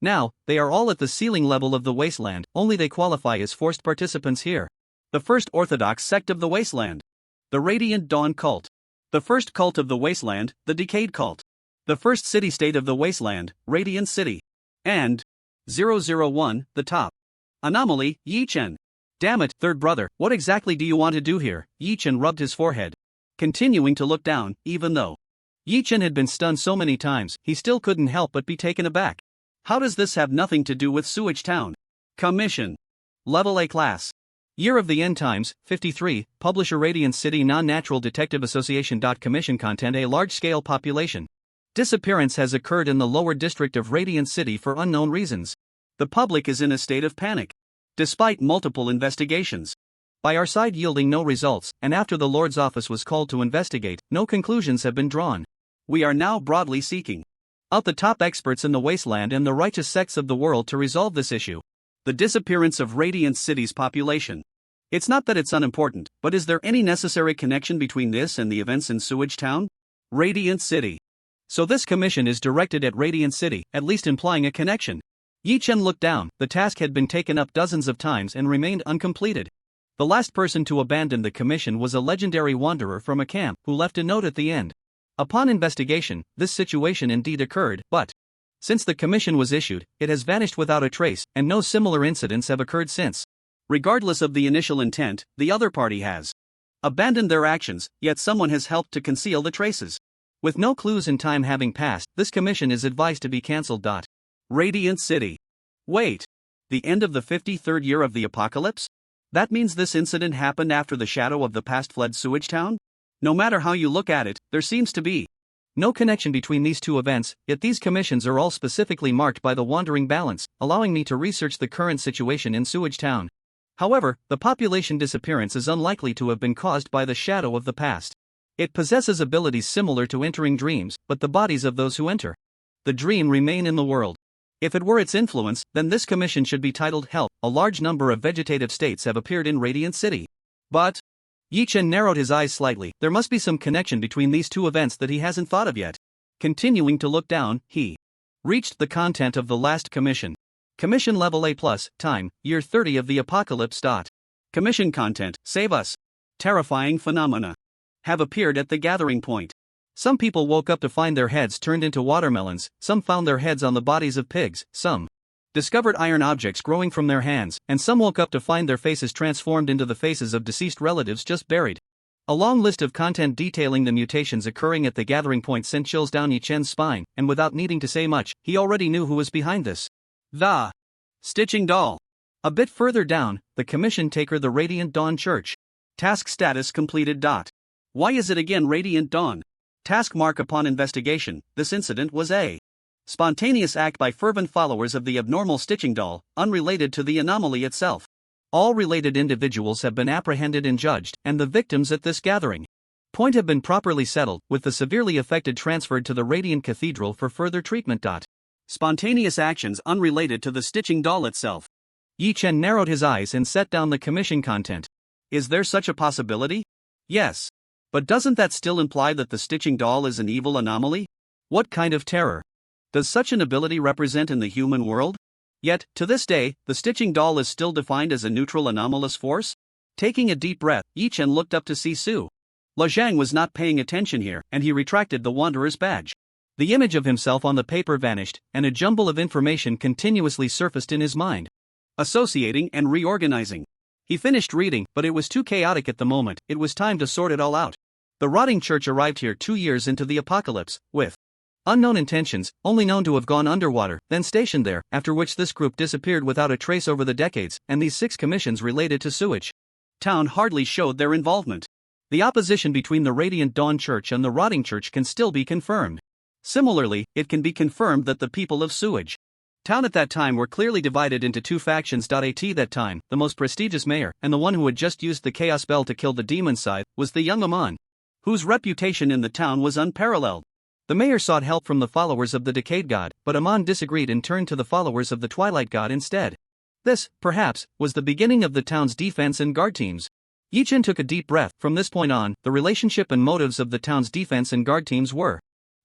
Now, they are all at the ceiling level of the wasteland, only they qualify as forced participants here. The first orthodox sect of the wasteland. The Radiant Dawn cult. The first cult of the wasteland, the Decayed cult. The first city-state of the wasteland, Radiant City. And 001, the top anomaly, Yichin. Damn it, third brother, what exactly do you want to do here? Yichin rubbed his forehead, continuing to look down, even though Yichin had been stunned so many times, he still couldn't help but be taken aback. How does this have nothing to do with Sewage Town? Commission. Level A class. Year of the End Times, 53, Publisher Radiant City Non-Natural Detective Association. Commission content. A large-scale population disappearance has occurred in the lower district of Radiant City for unknown reasons. The public is in a state of panic, despite multiple investigations. By our side yielding no results, and after the Lord's office was called to investigate, no conclusions have been drawn. We are now broadly seeking out the top experts in the wasteland and the righteous sects of the world to resolve this issue. The disappearance of Radiant City's population. It's not that it's unimportant, but is there any necessary connection between this and the events in Sewage Town? Radiant City. So this commission is directed at Radiant City, at least implying a connection. Yi Chen looked down. The task had been taken up dozens of times and remained uncompleted. The last person to abandon the commission was a legendary wanderer from a camp who left a note at the end. Upon investigation, this situation indeed occurred, but since the commission was issued, it has vanished without a trace, and no similar incidents have occurred since. Regardless of the initial intent, the other party has abandoned their actions, yet someone has helped to conceal the traces. With no clues in time having passed, this commission is advised to be cancelled. Radiant City. Wait. The end of the 53rd year of the apocalypse? That means this incident happened after the shadow of the past fled Sewage Town? No matter how you look at it, there seems to be no connection between these two events, yet these commissions are all specifically marked by the wandering balance, allowing me to research the current situation in Sewage Town. However, the population disappearance is unlikely to have been caused by the shadow of the past. It possesses abilities similar to entering dreams, but the bodies of those who enter the dream remain in the world. If it were its influence, then this commission should be titled Help. A large number of vegetative states have appeared in Radiant City. But Yi Chen narrowed his eyes slightly. There must be some connection between these two events that he hasn't thought of yet. Continuing to look down, he reached the content of the last commission. Commission level A+, time, year 30 of the apocalypse. Commission content, save us. Terrifying phenomena have appeared at the gathering point. Some people woke up to find their heads turned into watermelons, some found their heads on the bodies of pigs, some discovered iron objects growing from their hands, and some woke up to find their faces transformed into the faces of deceased relatives just buried. A long list of content detailing the mutations occurring at the gathering point sent chills down Yi Chen's spine, and without needing to say much, he already knew who was behind this. The Stitching Doll. A bit further down, the commission taker, the Radiant Dawn Church. Task status completed. Why is it again Radiant Dawn? Task mark. Upon investigation, this incident was a spontaneous act by fervent followers of the abnormal stitching doll, unrelated to the anomaly itself. All related individuals have been apprehended and judged, and the victims at this gathering point have been properly settled, with the severely affected transferred to the Radiant Cathedral for further treatment. Spontaneous actions unrelated to the stitching doll itself. Yi Chen narrowed his eyes and set down the commission content. Is there such a possibility? Yes. But doesn't that still imply that the stitching doll is an evil anomaly? What kind of terror does such an ability represent in the human world? Yet, to this day, the stitching doll is still defined as a neutral anomalous force? Taking a deep breath, Yi Chen looked up to see Su. Le Zhang was not paying attention here, and he retracted the Wanderer's badge. The image of himself on the paper vanished, and a jumble of information continuously surfaced in his mind. Associating and reorganizing. He finished reading, but it was too chaotic at the moment. It was time to sort it all out. The rotting church arrived here 2 years into the apocalypse, with unknown intentions, only known to have gone underwater, then stationed there, after which this group disappeared without a trace over the decades, and these 6 commissions related to Sewage Town hardly showed their involvement. The opposition between the Radiant Dawn Church and the rotting church can still be confirmed. Similarly, it can be confirmed that the people of Sewage Town at that time were clearly divided into 2 factions. At that time, the most prestigious mayor, and the one who had just used the chaos spell to kill the demon scythe, was the young Amon, whose reputation in the town was unparalleled. The mayor sought help from the followers of the Decayed God, but Amon disagreed and turned to the followers of the Twilight God instead. This, perhaps, was the beginning of the town's defense and guard teams. Yi Chen took a deep breath. From this point on, the relationship and motives of the town's defense and guard teams were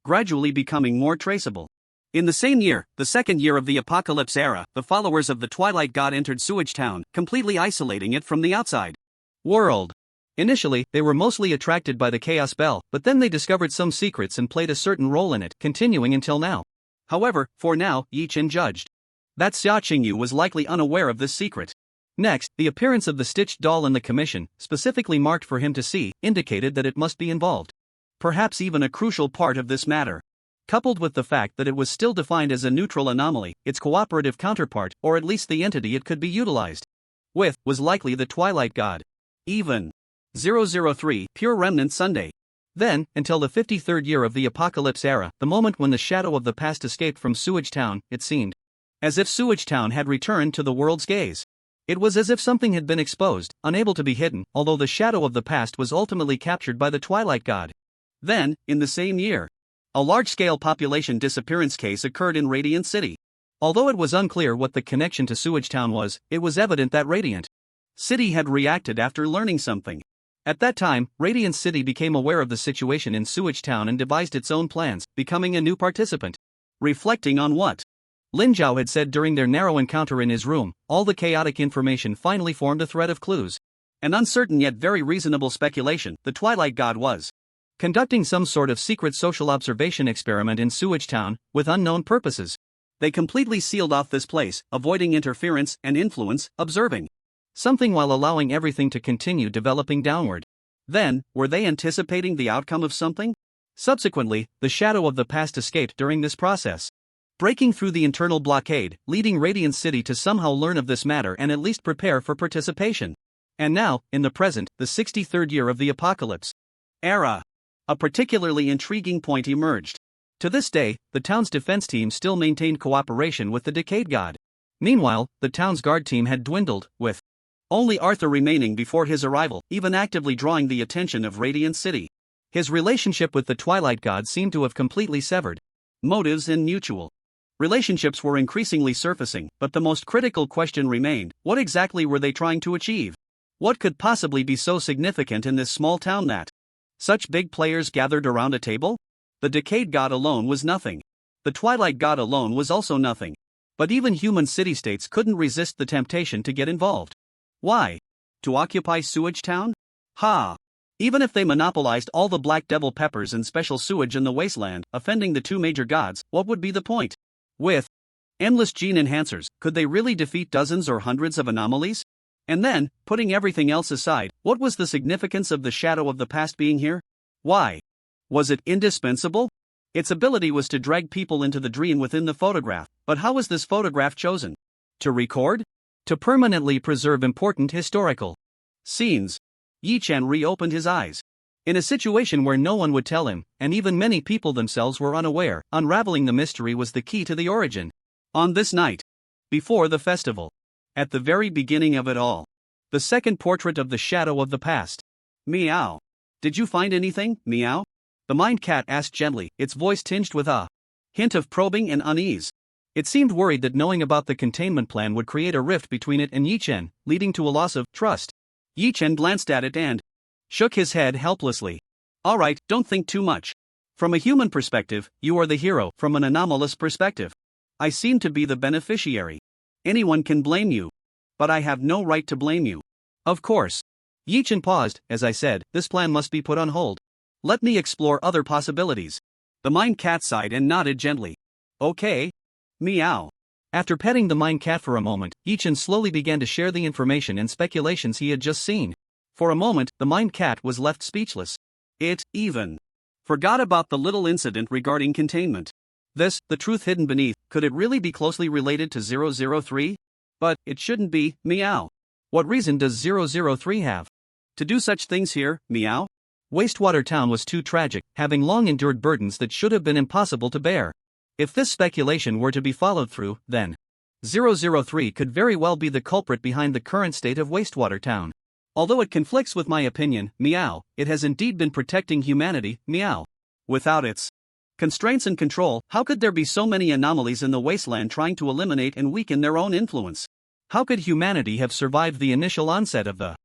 gradually becoming more traceable. In the same year, the second year of the apocalypse era, the followers of the Twilight God entered Sewage Town, completely isolating it from the outside world. Initially, they were mostly attracted by the chaos spell, but then they discovered some secrets and played a certain role in it, continuing until now. However, for now, Yi Chen judged that Xia Qingyu was likely unaware of this secret. Next, the appearance of the stitched doll in the commission, specifically marked for him to see, indicated that it must be involved. Perhaps even a crucial part of this matter. Coupled with the fact that it was still defined as a neutral anomaly, its cooperative counterpart, or at least the entity it could be utilized, with was likely the Twilight God. Even 003 Pure Remnant Sunday. Then, until the 53rd year of the Apocalypse era, the moment when the shadow of the past escaped from Sewage Town, it seemed as if Sewage Town had returned to the world's gaze. It was as if something had been exposed, unable to be hidden, although the shadow of the past was ultimately captured by the Twilight God. Then, in the same year, a large-scale population disappearance case occurred in Radiant City. Although it was unclear what the connection to Sewage Town was, it was evident that Radiant City had reacted after learning something. At that time, Radiant City became aware of the situation in Sewage Town and devised its own plans, becoming a new participant. Reflecting on what Lin Zhao had said during their narrow encounter in his room, all the chaotic information finally formed a thread of clues. An uncertain yet very reasonable speculation, the Twilight God was conducting some sort of secret social observation experiment in Sewage Town, with unknown purposes. They completely sealed off this place, avoiding interference and influence, observing something while allowing everything to continue developing downward. Then, were they anticipating the outcome of something? Subsequently, the shadow of the past escaped during this process, breaking through the internal blockade, leading Radiant City to somehow learn of this matter and at least prepare for participation. And now, in the present, the 63rd year of the Apocalypse era, a particularly intriguing point emerged. To this day, the town's defense team still maintained cooperation with the Decayed God. Meanwhile, the town's guard team had dwindled, with only Arthur remaining before his arrival, even actively drawing the attention of Radiant City. His relationship with the Twilight God seemed to have completely severed. Motives and mutual relationships were increasingly surfacing, but the most critical question remained: what exactly were they trying to achieve? What could possibly be so significant in this small town that such big players gathered around a table? The Decayed God alone was nothing. The Twilight God alone was also nothing. But even human city-states couldn't resist the temptation to get involved. Why? To occupy Sewage Town? Ha! Even if they monopolized all the black devil peppers and special sewage in the wasteland, offending the two major gods, what would be the point? With endless gene enhancers, could they really defeat dozens or hundreds of anomalies? And then, putting everything else aside, what was the significance of the shadow of the past being here? Why? Was it indispensable? Its ability was to drag people into the dream within the photograph, but how was this photograph chosen? To record? To permanently preserve important historical scenes. Yi Chen reopened his eyes. In a situation where no one would tell him, and even many people themselves were unaware, unraveling the mystery was the key to the origin. On this night, before the festival, at the very beginning of it all, the second portrait of the shadow of the past. Meow. Did you find anything, Meow? The Mind Cat asked gently, its voice tinged with a hint of probing and unease. It seemed worried that knowing about the containment plan would create a rift between it and Yi Chen, leading to a loss of trust. Yi Chen glanced at it and shook his head helplessly. All right, don't think too much. From a human perspective, you are the hero. From an anomalous perspective, I seem to be the beneficiary. Anyone can blame you. But I have no right to blame you. Of course. Yi Chen paused. As I said, this plan must be put on hold. Let me explore other possibilities. The Mind Cat sighed and nodded gently. Okay. Meow. After petting the Mind Cat for a moment, Yi Chen slowly began to share the information and speculations he had just seen. For a moment, the Mind Cat was left speechless. It even forgot about the little incident regarding containment. This, the truth hidden beneath, could it really be closely related to 003? But it shouldn't be, Meow. What reason does 003 have to do such things here, Meow? Wastewater Town was too tragic, having long endured burdens that should have been impossible to bear. If this speculation were to be followed through, then 003 could very well be the culprit behind the current state of Wastewater Town. Although it conflicts with my opinion, Meow, it has indeed been protecting humanity, Meow. Without its constraints and control, how could there be so many anomalies in the wasteland trying to eliminate and weaken their own influence? How could humanity have survived the initial onset of the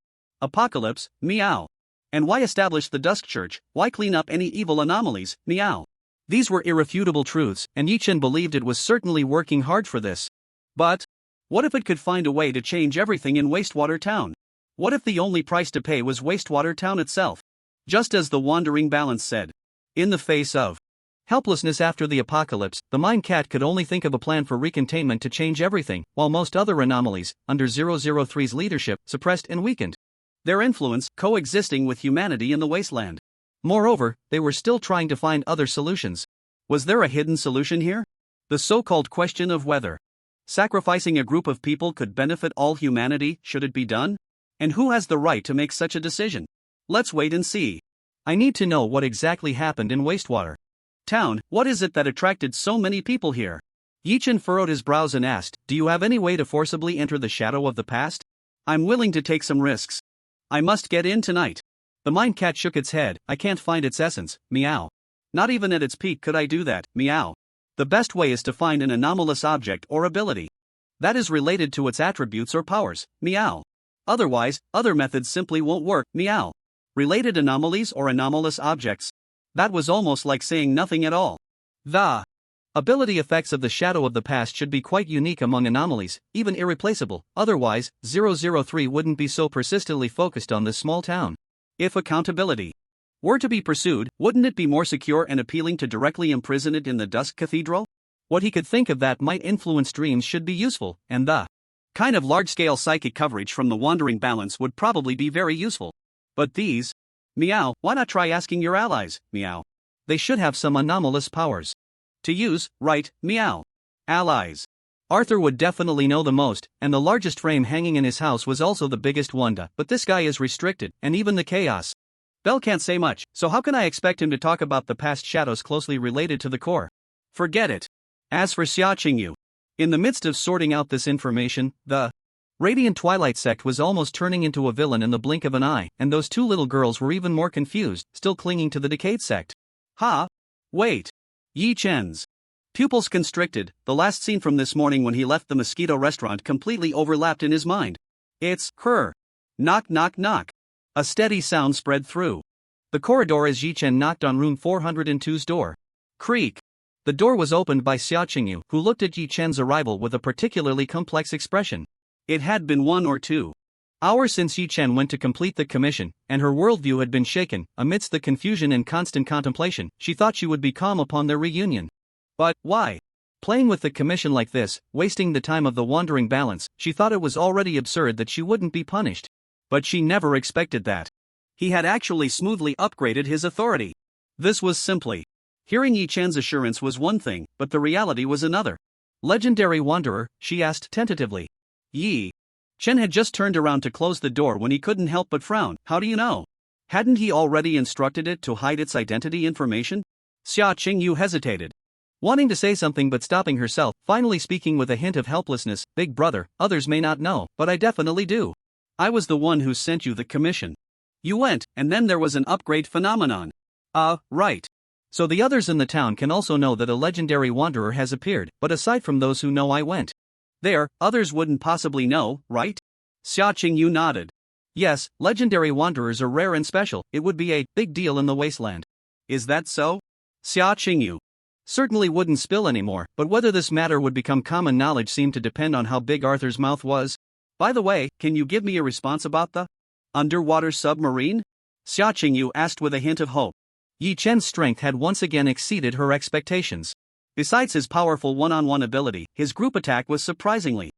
apocalypse, Meow? And why establish the Dusk Church? Why clean up any evil anomalies, Meow? These were irrefutable truths, and Yi Chen believed it was certainly working hard for this. But what if it could find a way to change everything in Wastewater Town? What if the only price to pay was Wastewater Town itself? Just as the Wandering Balance said. In the face of helplessness after the apocalypse, the Mind Cat could only think of a plan for recontainment to change everything, while most other anomalies, under 003's leadership, suppressed and weakened their influence, coexisting with humanity in the wasteland. Moreover, they were still trying to find other solutions. Was there a hidden solution here? The so-called question of whether Sacrificing a group of people could benefit all humanity, should it be done? And who has the right to make such a decision? Let's wait and see. I need to know what exactly happened in Wastewater Town. What is it that attracted so many people here? Yi-chan furrowed his brows and asked, do you have any way to forcibly enter the shadow of the past? I'm willing to take some risks. I must get in tonight. The mind cat shook its head. I can't find its essence, meow. Not even at its peak could I do that, meow. The best way is to find an anomalous object or ability that is related to its attributes or powers, meow. Otherwise, other methods simply won't work, meow. Related anomalies or anomalous objects. That was almost like saying nothing at all. The ability effects of the shadow of the past should be quite unique among anomalies, even irreplaceable, otherwise, 003 wouldn't be so persistently focused on this small town. If accountability were to be pursued, wouldn't it be more secure and appealing to directly imprison it in the Dusk Cathedral? What he could think of that might influence dreams should be useful, and the kind of large-scale psychic coverage from the Wandering Balance would probably be very useful. But these, meow, why not try asking your allies, meow? They should have some anomalous powers to use, right, meow. Allies. Arthur would definitely know the most, and the largest frame hanging in his house was also the biggest one, but this guy is restricted, and even the chaos Bell can't say much, so how can I expect him to talk about the past shadows closely related to the core? Forget it. As for Xia Qingyu, in the midst of sorting out this information, the Radiant Twilight sect was almost turning into a villain in the blink of an eye, and those two little girls were even more confused, still clinging to the Decayed sect. Ha! Wait. Yi Chen's pupils constricted. The last scene from this morning when he left the Mosquito restaurant completely overlapped in his mind. It's her. Knock knock knock. A steady sound spread through the corridor as Yi Chen knocked on room 402's door. Creak. The door was opened by Xia Qingyu, who looked at Yi Chen's arrival with a particularly complex expression. It had been 1 or 2 hours since Yi Chen went to complete the commission, and her worldview had been shaken. Amidst the confusion and constant contemplation, she thought she would be calm upon their reunion. But why? Playing with the commission like this, wasting the time of the Wandering Balance, she thought it was already absurd that she wouldn't be punished. But she never expected that. He had actually smoothly upgraded his authority. This was simply. Hearing Yi Chen's assurance was one thing, but the reality was another. Legendary Wanderer, she asked tentatively. Yi Chen had just turned around to close the door when he couldn't help but frown. How do you know? Hadn't he already instructed it to hide its identity information? Xia Qingyu hesitated, wanting to say something but stopping herself, finally speaking with a hint of helplessness. Big brother, others may not know, but I definitely do. I was the one who sent you the commission. You went, and then there was an upgrade phenomenon. Right. So the others in the town can also know that a legendary wanderer has appeared, but aside from those who know I went there, others wouldn't possibly know, right? Xia Qingyu nodded. Yes, legendary wanderers are rare and special. It would be a big deal in the wasteland. Is that so? Xia Qingyu certainly wouldn't spill anymore, but whether this matter would become common knowledge seemed to depend on how big Arthur's mouth was. By the way, can you give me a response about the underwater submarine? Xia Qingyu asked with a hint of hope. Yi Chen's strength had once again exceeded her expectations. Besides his powerful one-on-one ability, his group attack was surprisingly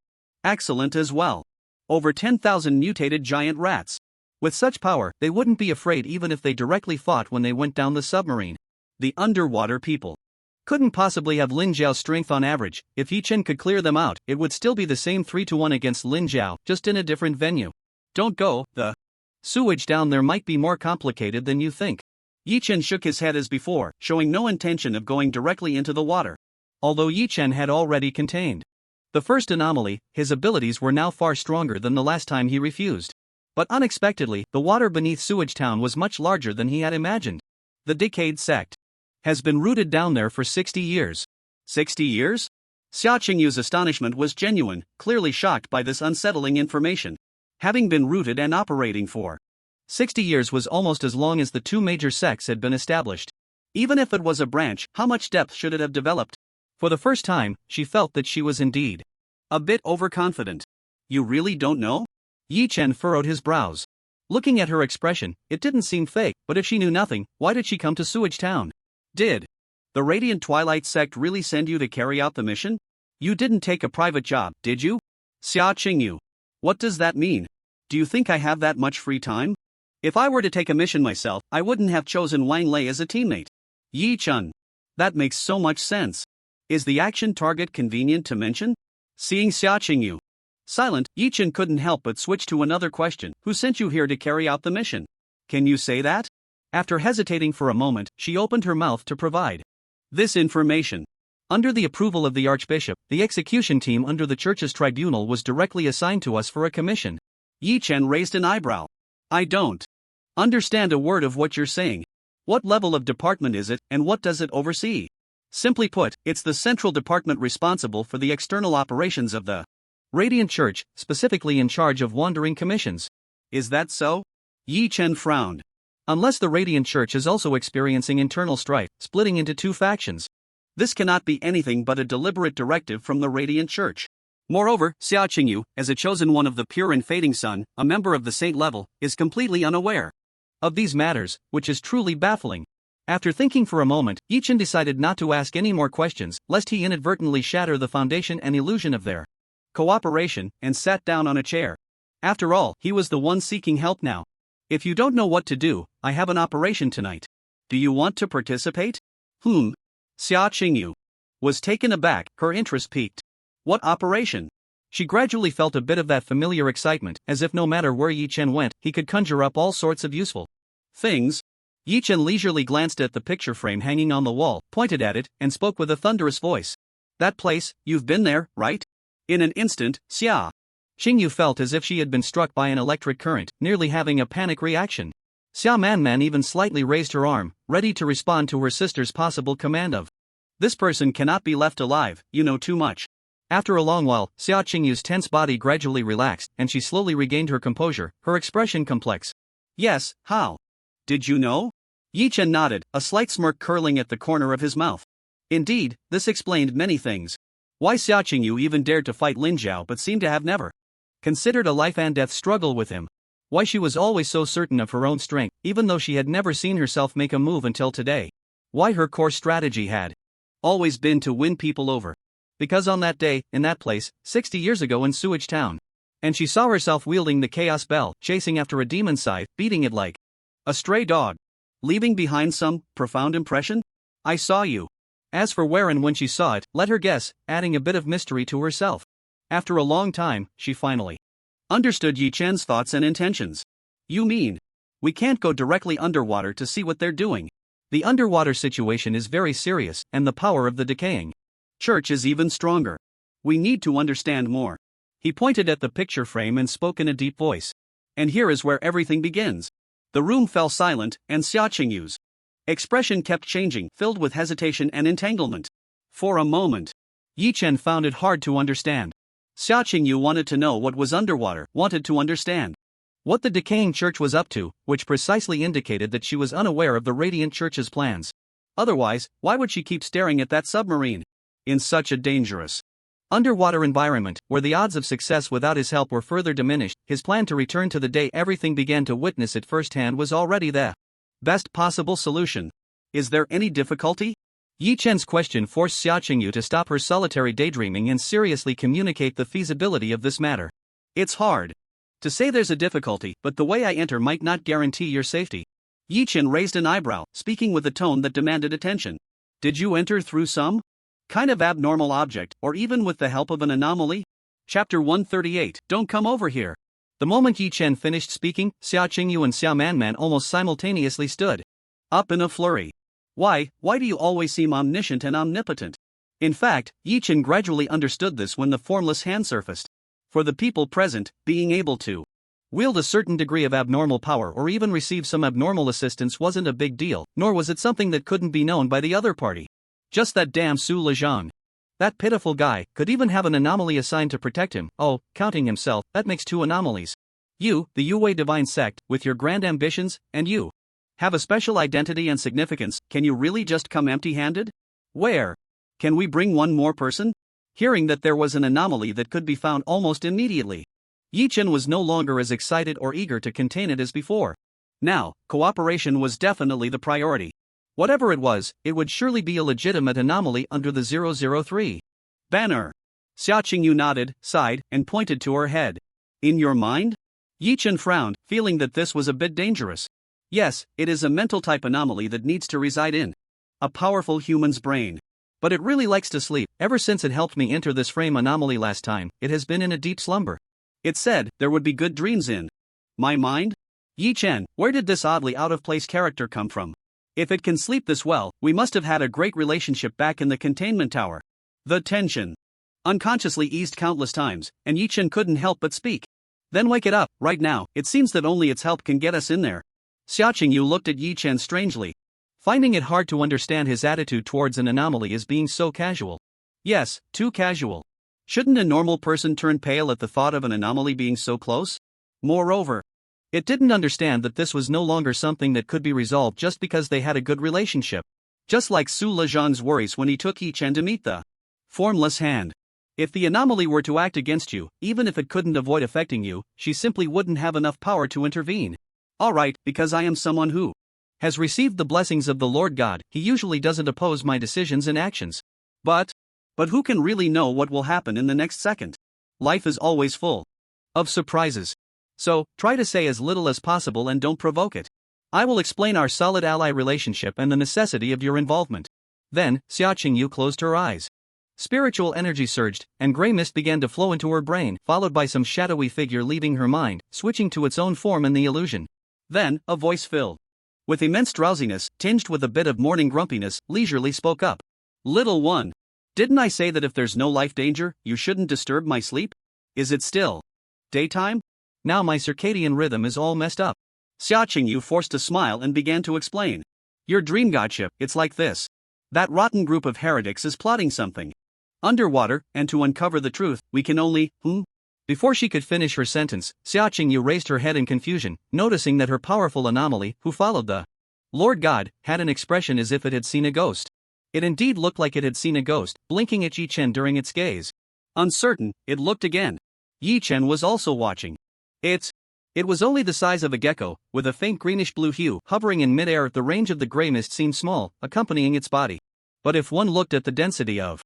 excellent as well. Over 10,000 mutated giant rats. With such power, they wouldn't be afraid even if they directly fought when they went down the submarine. The underwater people couldn't possibly have Lin Zhao's strength on average. If Yi Chen could clear them out, it would still be the same 3-1 against Lin Zhao, just in a different venue. Don't go, the sewage down there might be more complicated than you think. Yi Chen shook his head as before, showing no intention of going directly into the water. Although Yi Chen had already contained the first anomaly, his abilities were now far stronger than the last time he refused. But unexpectedly, the water beneath Sewage Town was much larger than he had imagined. The Decayed sect has been rooted down there for 60 years. 60 years? Xia Qingyu's astonishment was genuine, clearly shocked by this unsettling information. Having been rooted and operating for 60 years was almost as long as the two major sects had been established. Even if it was a branch, how much depth should it have developed? For the first time, she felt that she was indeed a bit overconfident. You really don't know? Yi Chen furrowed his brows. Looking at her expression, it didn't seem fake, but if she knew nothing, why did she come to Sewage Town? Did the Radiant Twilight sect really send you to carry out the mission? You didn't take a private job, did you? Xia Qingyu. What does that mean? Do you think I have that much free time? If I were to take a mission myself, I wouldn't have chosen Wang Lei as a teammate. Yi Chen. That makes so much sense. Is the action target convenient to mention? Seeing Xia Qingyu silent, Yichen couldn't help but switch to another question. Who sent you here to carry out the mission? Can you say that? After hesitating for a moment, she opened her mouth to provide this information. Under the approval of the Archbishop, the execution team under the Church's tribunal was directly assigned to us for a commission. Yi Chen raised an eyebrow. I don't understand a word of what you're saying. What level of department is it, and what does it oversee? Simply put, it's the central department responsible for the external operations of the Radiant Church, specifically in charge of wandering commissions. Is that so? Yi Chen frowned. Unless the Radiant Church is also experiencing internal strife, splitting into two factions. This cannot be anything but a deliberate directive from the Radiant Church. Moreover, Xia Qingyu, as a chosen one of the pure and fading sun, a member of the saint level, is completely unaware of these matters, which is truly baffling. After thinking for a moment, Yichen decided not to ask any more questions, lest he inadvertently shatter the foundation and illusion of their cooperation, and sat down on a chair. After all, he was the one seeking help now. If you don't know what to do, I have an operation tonight. Do you want to participate? Xia Qingyu was taken aback, her interest piqued. What operation? She gradually felt a bit of that familiar excitement, as if no matter where Yi Chen went, he could conjure up all sorts of useful things. Yi Chen leisurely glanced at the picture frame hanging on the wall, pointed at it, and spoke with a thunderous voice. That place, you've been there, right? In an instant, Xia Qingyu felt as if she had been struck by an electric current, nearly having a panic reaction. Xia Manman even slightly raised her arm, ready to respond to her sister's possible command of, "This person cannot be left alive, you know too much." After a long while, Xia Qingyu's tense body gradually relaxed, and she slowly regained her composure, her expression complex. Yes, how? Did you know? Yi Chen nodded, a slight smirk curling at the corner of his mouth. Indeed, this explained many things. Why Xia Qingyu even dared to fight Lin Zhao but seemed to have never considered a life-and-death struggle with him. Why she was always so certain of her own strength, even though she had never seen herself make a move until today. Why her core strategy had always been to win people over. Because on that day, in that place, 60 years ago in Sewage Town, and she saw herself wielding the Chaos Bell, chasing after a demon scythe, beating it like a stray dog. Leaving behind some profound impression? I saw you. As for where and when she saw it, let her guess, adding a bit of mystery to herself. After a long time, she finally understood Yi Chen's thoughts and intentions. You mean, we can't go directly underwater to see what they're doing? The underwater situation is very serious, and the power of the decaying Church is even stronger. We need to understand more. He pointed at the picture frame and spoke in a deep voice. And here is where everything begins. The room fell silent, and Xia Qingyu's expression kept changing, filled with hesitation and entanglement. For a moment, Yi Chen found it hard to understand. Xia Qingyu wanted to know what was underwater, wanted to understand what the decaying church was up to, which precisely indicated that she was unaware of the Radiant Church's plans. Otherwise, why would she keep staring at that submarine? In such a dangerous underwater environment, where the odds of success without his help were further diminished, his plan to return to the day everything began to witness it firsthand was already the best possible solution. Is there any difficulty? Yi Chen's question forced Xia Qingyu to stop her solitary daydreaming and seriously communicate the feasibility of this matter. It's hard to say there's a difficulty, but the way I enter might not guarantee your safety. Yi Chen raised an eyebrow, speaking with a tone that demanded attention. Did you enter through some kind of abnormal object, or even with the help of an anomaly? Chapter 138. Don't come over here. The moment Yi Chen finished speaking, Xia Qingyu and Xia Manman almost simultaneously stood up in a flurry. Why do you always seem omniscient and omnipotent? In fact, Yi Chen gradually understood this when the formless hand surfaced. For the people present, being able to wield a certain degree of abnormal power or even receive some abnormal assistance wasn't a big deal, nor was it something that couldn't be known by the other party. Just that damn Su Lezhang. That pitiful guy could even have an anomaly assigned to protect him. Oh, counting himself, that makes 2 anomalies. You, the Yue Divine Sect, with your grand ambitions, and you have a special identity and significance. Can you really just come empty-handed? Where? Can we bring one more person? Hearing that there was an anomaly that could be found almost immediately, Yi Chen was no longer as excited or eager to contain it as before. Now, cooperation was definitely the priority. Whatever it was, it would surely be a legitimate anomaly under the 003 banner. Xia Qingyu nodded, sighed, and pointed to her head. In your mind? Yi Chen frowned, feeling that this was a bit dangerous. Yes, it is a mental type anomaly that needs to reside in a powerful human's brain. But it really likes to sleep. Ever since it helped me enter this frame anomaly last time, it has been in a deep slumber. It said there would be good dreams in my mind? Yi Chen, where did this oddly out-of-place character come from? If it can sleep this well, we must have had a great relationship back in the containment tower. The tension unconsciously eased countless times, and Yi Chen couldn't help but speak. Then wake it up, right now, it seems that only its help can get us in there. Xia Qingyu looked at Yi Chen strangely, finding it hard to understand his attitude towards an anomaly as being so casual. Yes, too casual. Shouldn't a normal person turn pale at the thought of an anomaly being so close? Moreover, it didn't understand that this was no longer something that could be resolved just because they had a good relationship. Just like Su Lezhang's worries when he took Yi Chen to meet the formless hand. If the anomaly were to act against you, even if it couldn't avoid affecting you, she simply wouldn't have enough power to intervene. Alright, because I am someone who has received the blessings of the Lord God, he usually doesn't oppose my decisions and actions. But who can really know what will happen in the next second? Life is always full of surprises. So, try to say as little as possible and don't provoke it. I will explain our solid ally relationship and the necessity of your involvement. Then, Xia Qingyu closed her eyes. Spiritual energy surged, and gray mist began to flow into her brain, followed by some shadowy figure leaving her mind, switching to its own form in the illusion. Then, a voice filled with immense drowsiness, tinged with a bit of morning grumpiness, leisurely spoke up. Little one, didn't I say that if there's no life danger, you shouldn't disturb my sleep? Is it still daytime? Now my circadian rhythm is all messed up. Xia Qingyu forced a smile and began to explain. Your dream godship, it's like this. That rotten group of heretics is plotting something underwater, and to uncover the truth, we can only, Before she could finish her sentence, Xia Qingyu raised her head in confusion, noticing that her powerful anomaly, who followed the Lord God, had an expression as if it had seen a ghost. It indeed looked like it had seen a ghost, blinking at Yi Chen during its gaze. Uncertain, it looked again. Yi Chen was also watching. It was only the size of a gecko, with a faint greenish-blue hue. Hovering in midair, the range of the gray mist seemed small, accompanying its body. But if one looked at the density of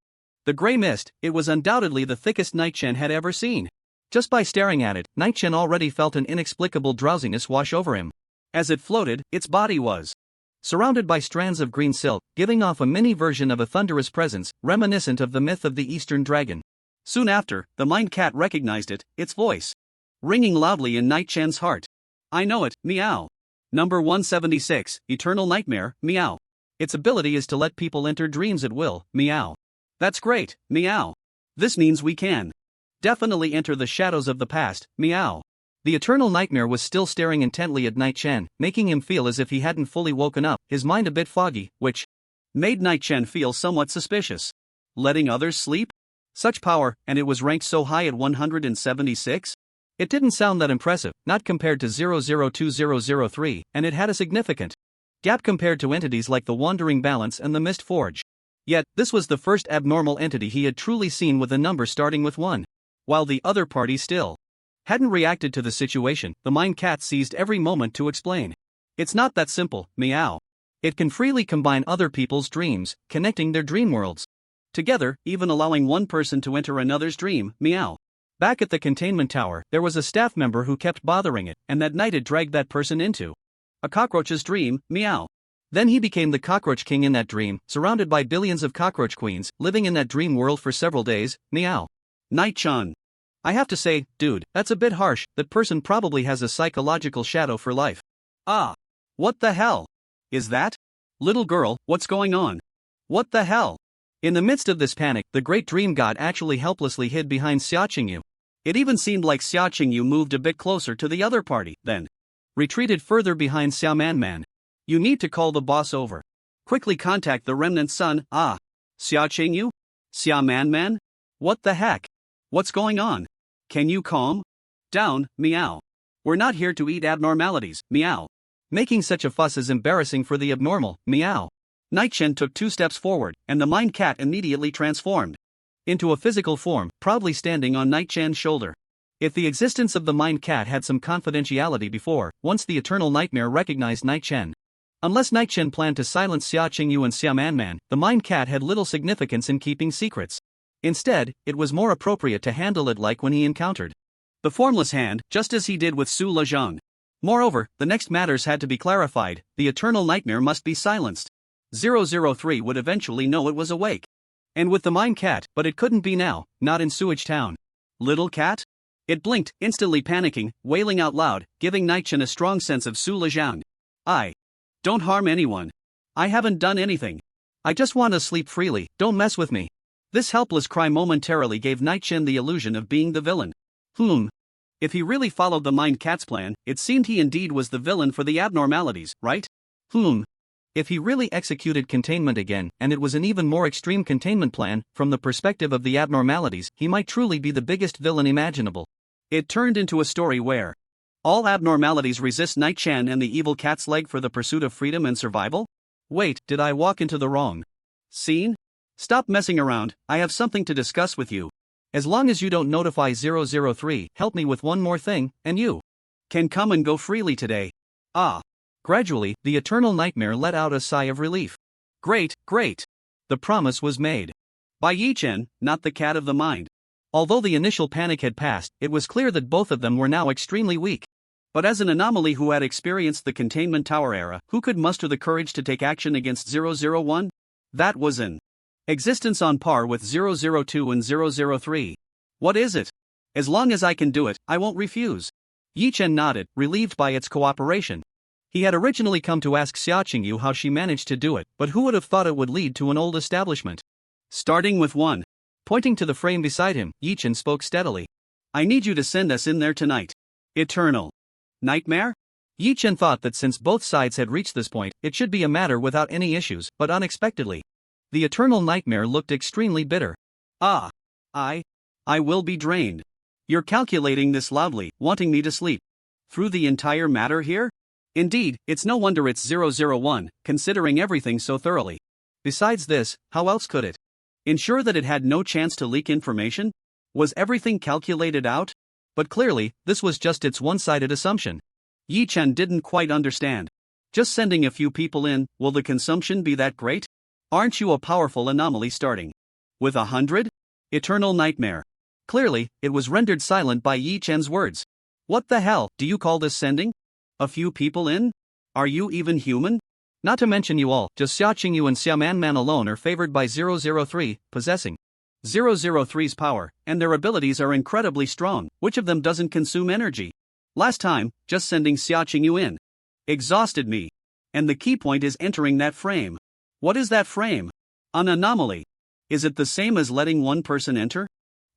the gray mist, it was undoubtedly the thickest Night Chen had ever seen. Just by staring at it, Night Chen already felt an inexplicable drowsiness wash over him. As it floated, its body was surrounded by strands of green silk, giving off a mini version of a thunderous presence, reminiscent of the myth of the Eastern Dragon. Soon after, the Mind Cat recognized it, its voice ringing loudly in Night Chen's heart. I know it, meow. Number 176, Eternal Nightmare, meow. Its ability is to let people enter dreams at will, meow. That's great, meow. This means we can definitely enter the shadows of the past, meow. The Eternal Nightmare was still staring intently at Night Chen, making him feel as if he hadn't fully woken up, his mind a bit foggy, which made Night Chen feel somewhat suspicious. Letting others sleep? Such power, and it was ranked so high at 176? It didn't sound that impressive, not compared to 002003, and it had a significant gap compared to entities like the Wandering Balance and the Mist Forge. Yet, this was the first abnormal entity he had truly seen with a number starting with 1. While the other party still hadn't reacted to the situation, the Mind Cat seized every moment to explain. It's not that simple, meow. It can freely combine other people's dreams, connecting their dream worlds together, even allowing one person to enter another's dream, meow. Back at the containment tower, there was a staff member who kept bothering it, and that night it dragged that person into a cockroach's dream, meow. Then he became the cockroach king in that dream, surrounded by billions of cockroach queens, living in that dream world for several days, meow. Night-chan. I have to say, dude, that's a bit harsh. That person probably has a psychological shadow for life. Ah. What the hell? Is that? Little girl, what's going on? What the hell? In the midst of this panic, the great dream god actually helplessly hid behind Xia Qingyu. It even seemed like Xia Qingyu moved a bit closer to the other party, then retreated further behind Xiao Man. You need to call the boss over. Quickly contact the remnant son. Ah. Xia Qingyu? Xiao Man? What the heck? What's going on? Can you calm down, meow? We're not here to eat abnormalities, meow. Making such a fuss is embarrassing for the abnormal, meow. Night Chen took 2 steps forward, and the Mind Cat immediately transformed into a physical form, proudly standing on Night Chen's shoulder. If the existence of the Mind Cat had some confidentiality before, once the Eternal Nightmare recognized Night Chen. Unless Night Chen planned to silence Xia Qingyu and Xiao Man, the Mind Cat had little significance in keeping secrets. Instead, it was more appropriate to handle it like when he encountered the formless hand, just as he did with Su Lezhang. Moreover, the next matters had to be clarified. The Eternal Nightmare must be silenced. 003 would eventually know it was awake. And with the mine cat, but it couldn't be now, not in Sewage Town. Little cat? It blinked, instantly panicking, wailing out loud, giving Night-chan a strong sense of soulagement. Don't harm anyone. I haven't done anything. I just want to sleep freely, don't mess with me. This helpless cry momentarily gave Night-chan the illusion of being the villain. If he really followed the Mind Cat's plan, it seemed he indeed was the villain for the abnormalities, right? If he really executed containment again, and it was an even more extreme containment plan, from the perspective of the abnormalities, he might truly be the biggest villain imaginable. It turned into a story where all abnormalities resist Night-chan and the evil cat's leg for the pursuit of freedom and survival? Wait, did I walk into the wrong scene? Stop messing around, I have something to discuss with you. As long as you don't notify 003, help me with one more thing, and you can come and go freely today. Gradually, the eternal nightmare let out a sigh of relief. Great. The promise was made by Yi-chen, not the cat of the mind. Although the initial panic had passed, it was clear that both of them were now extremely weak. But as an anomaly who had experienced the Containment Tower era, who could muster the courage to take action against 001? That was an existence on par with 002 and 003. What is it? As long as I can do it, I won't refuse. Yi-chen nodded, relieved by its cooperation. He had originally come to ask Xia Qingyu how she managed to do it, but who would have thought it would lead to an old establishment? Starting with one. Pointing to the frame beside him, Yi-chen spoke steadily. I need you to send us in there tonight. Eternal nightmare? Yi-chen thought that since both sides had reached this point, it should be a matter without any issues, but unexpectedly, the eternal nightmare looked extremely bitter. I will be drained. You're calculating this loudly, wanting me to sleep through the entire matter here? Indeed, it's no wonder it's 001, considering everything so thoroughly. Besides this, how else could it ensure that it had no chance to leak information? Was everything calculated out? But clearly, this was just its one-sided assumption. Yi-chen didn't quite understand. Just sending a few people in, will the consumption be that great? Aren't you a powerful anomaly starting with 100? Eternal nightmare. Clearly, it was rendered silent by Yi-chen's words. What the hell, do you call this sending a few people in? Are you even human? Not to mention you all, just Xia Qingyu and Xia Man alone are favored by 003, possessing 003's power, and their abilities are incredibly strong. Which of them doesn't consume energy? Last time, just sending Xia Qingyu in exhausted me. And the key point is entering that frame. What is that frame? An anomaly. Is it the same as letting one person enter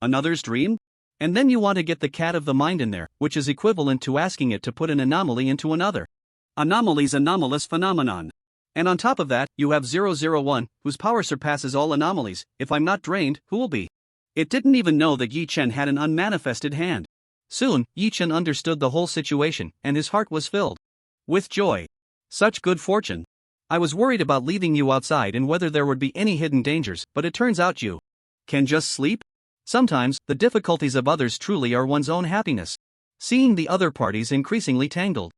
another's dream? And then you want to get the cat of the mind in there, which is equivalent to asking it to put an anomaly into another anomaly's anomalous phenomenon. And on top of that, you have 001, whose power surpasses all anomalies. If I'm not drained, who will be? It didn't even know that Yi-chen had an unmanifested hand. Soon, Yi-chen understood the whole situation, and his heart was filled with joy. Such good fortune. I was worried about leaving you outside and whether there would be any hidden dangers, but it turns out you can just sleep? Sometimes, the difficulties of others truly are one's own happiness. Seeing the other parties increasingly tangled.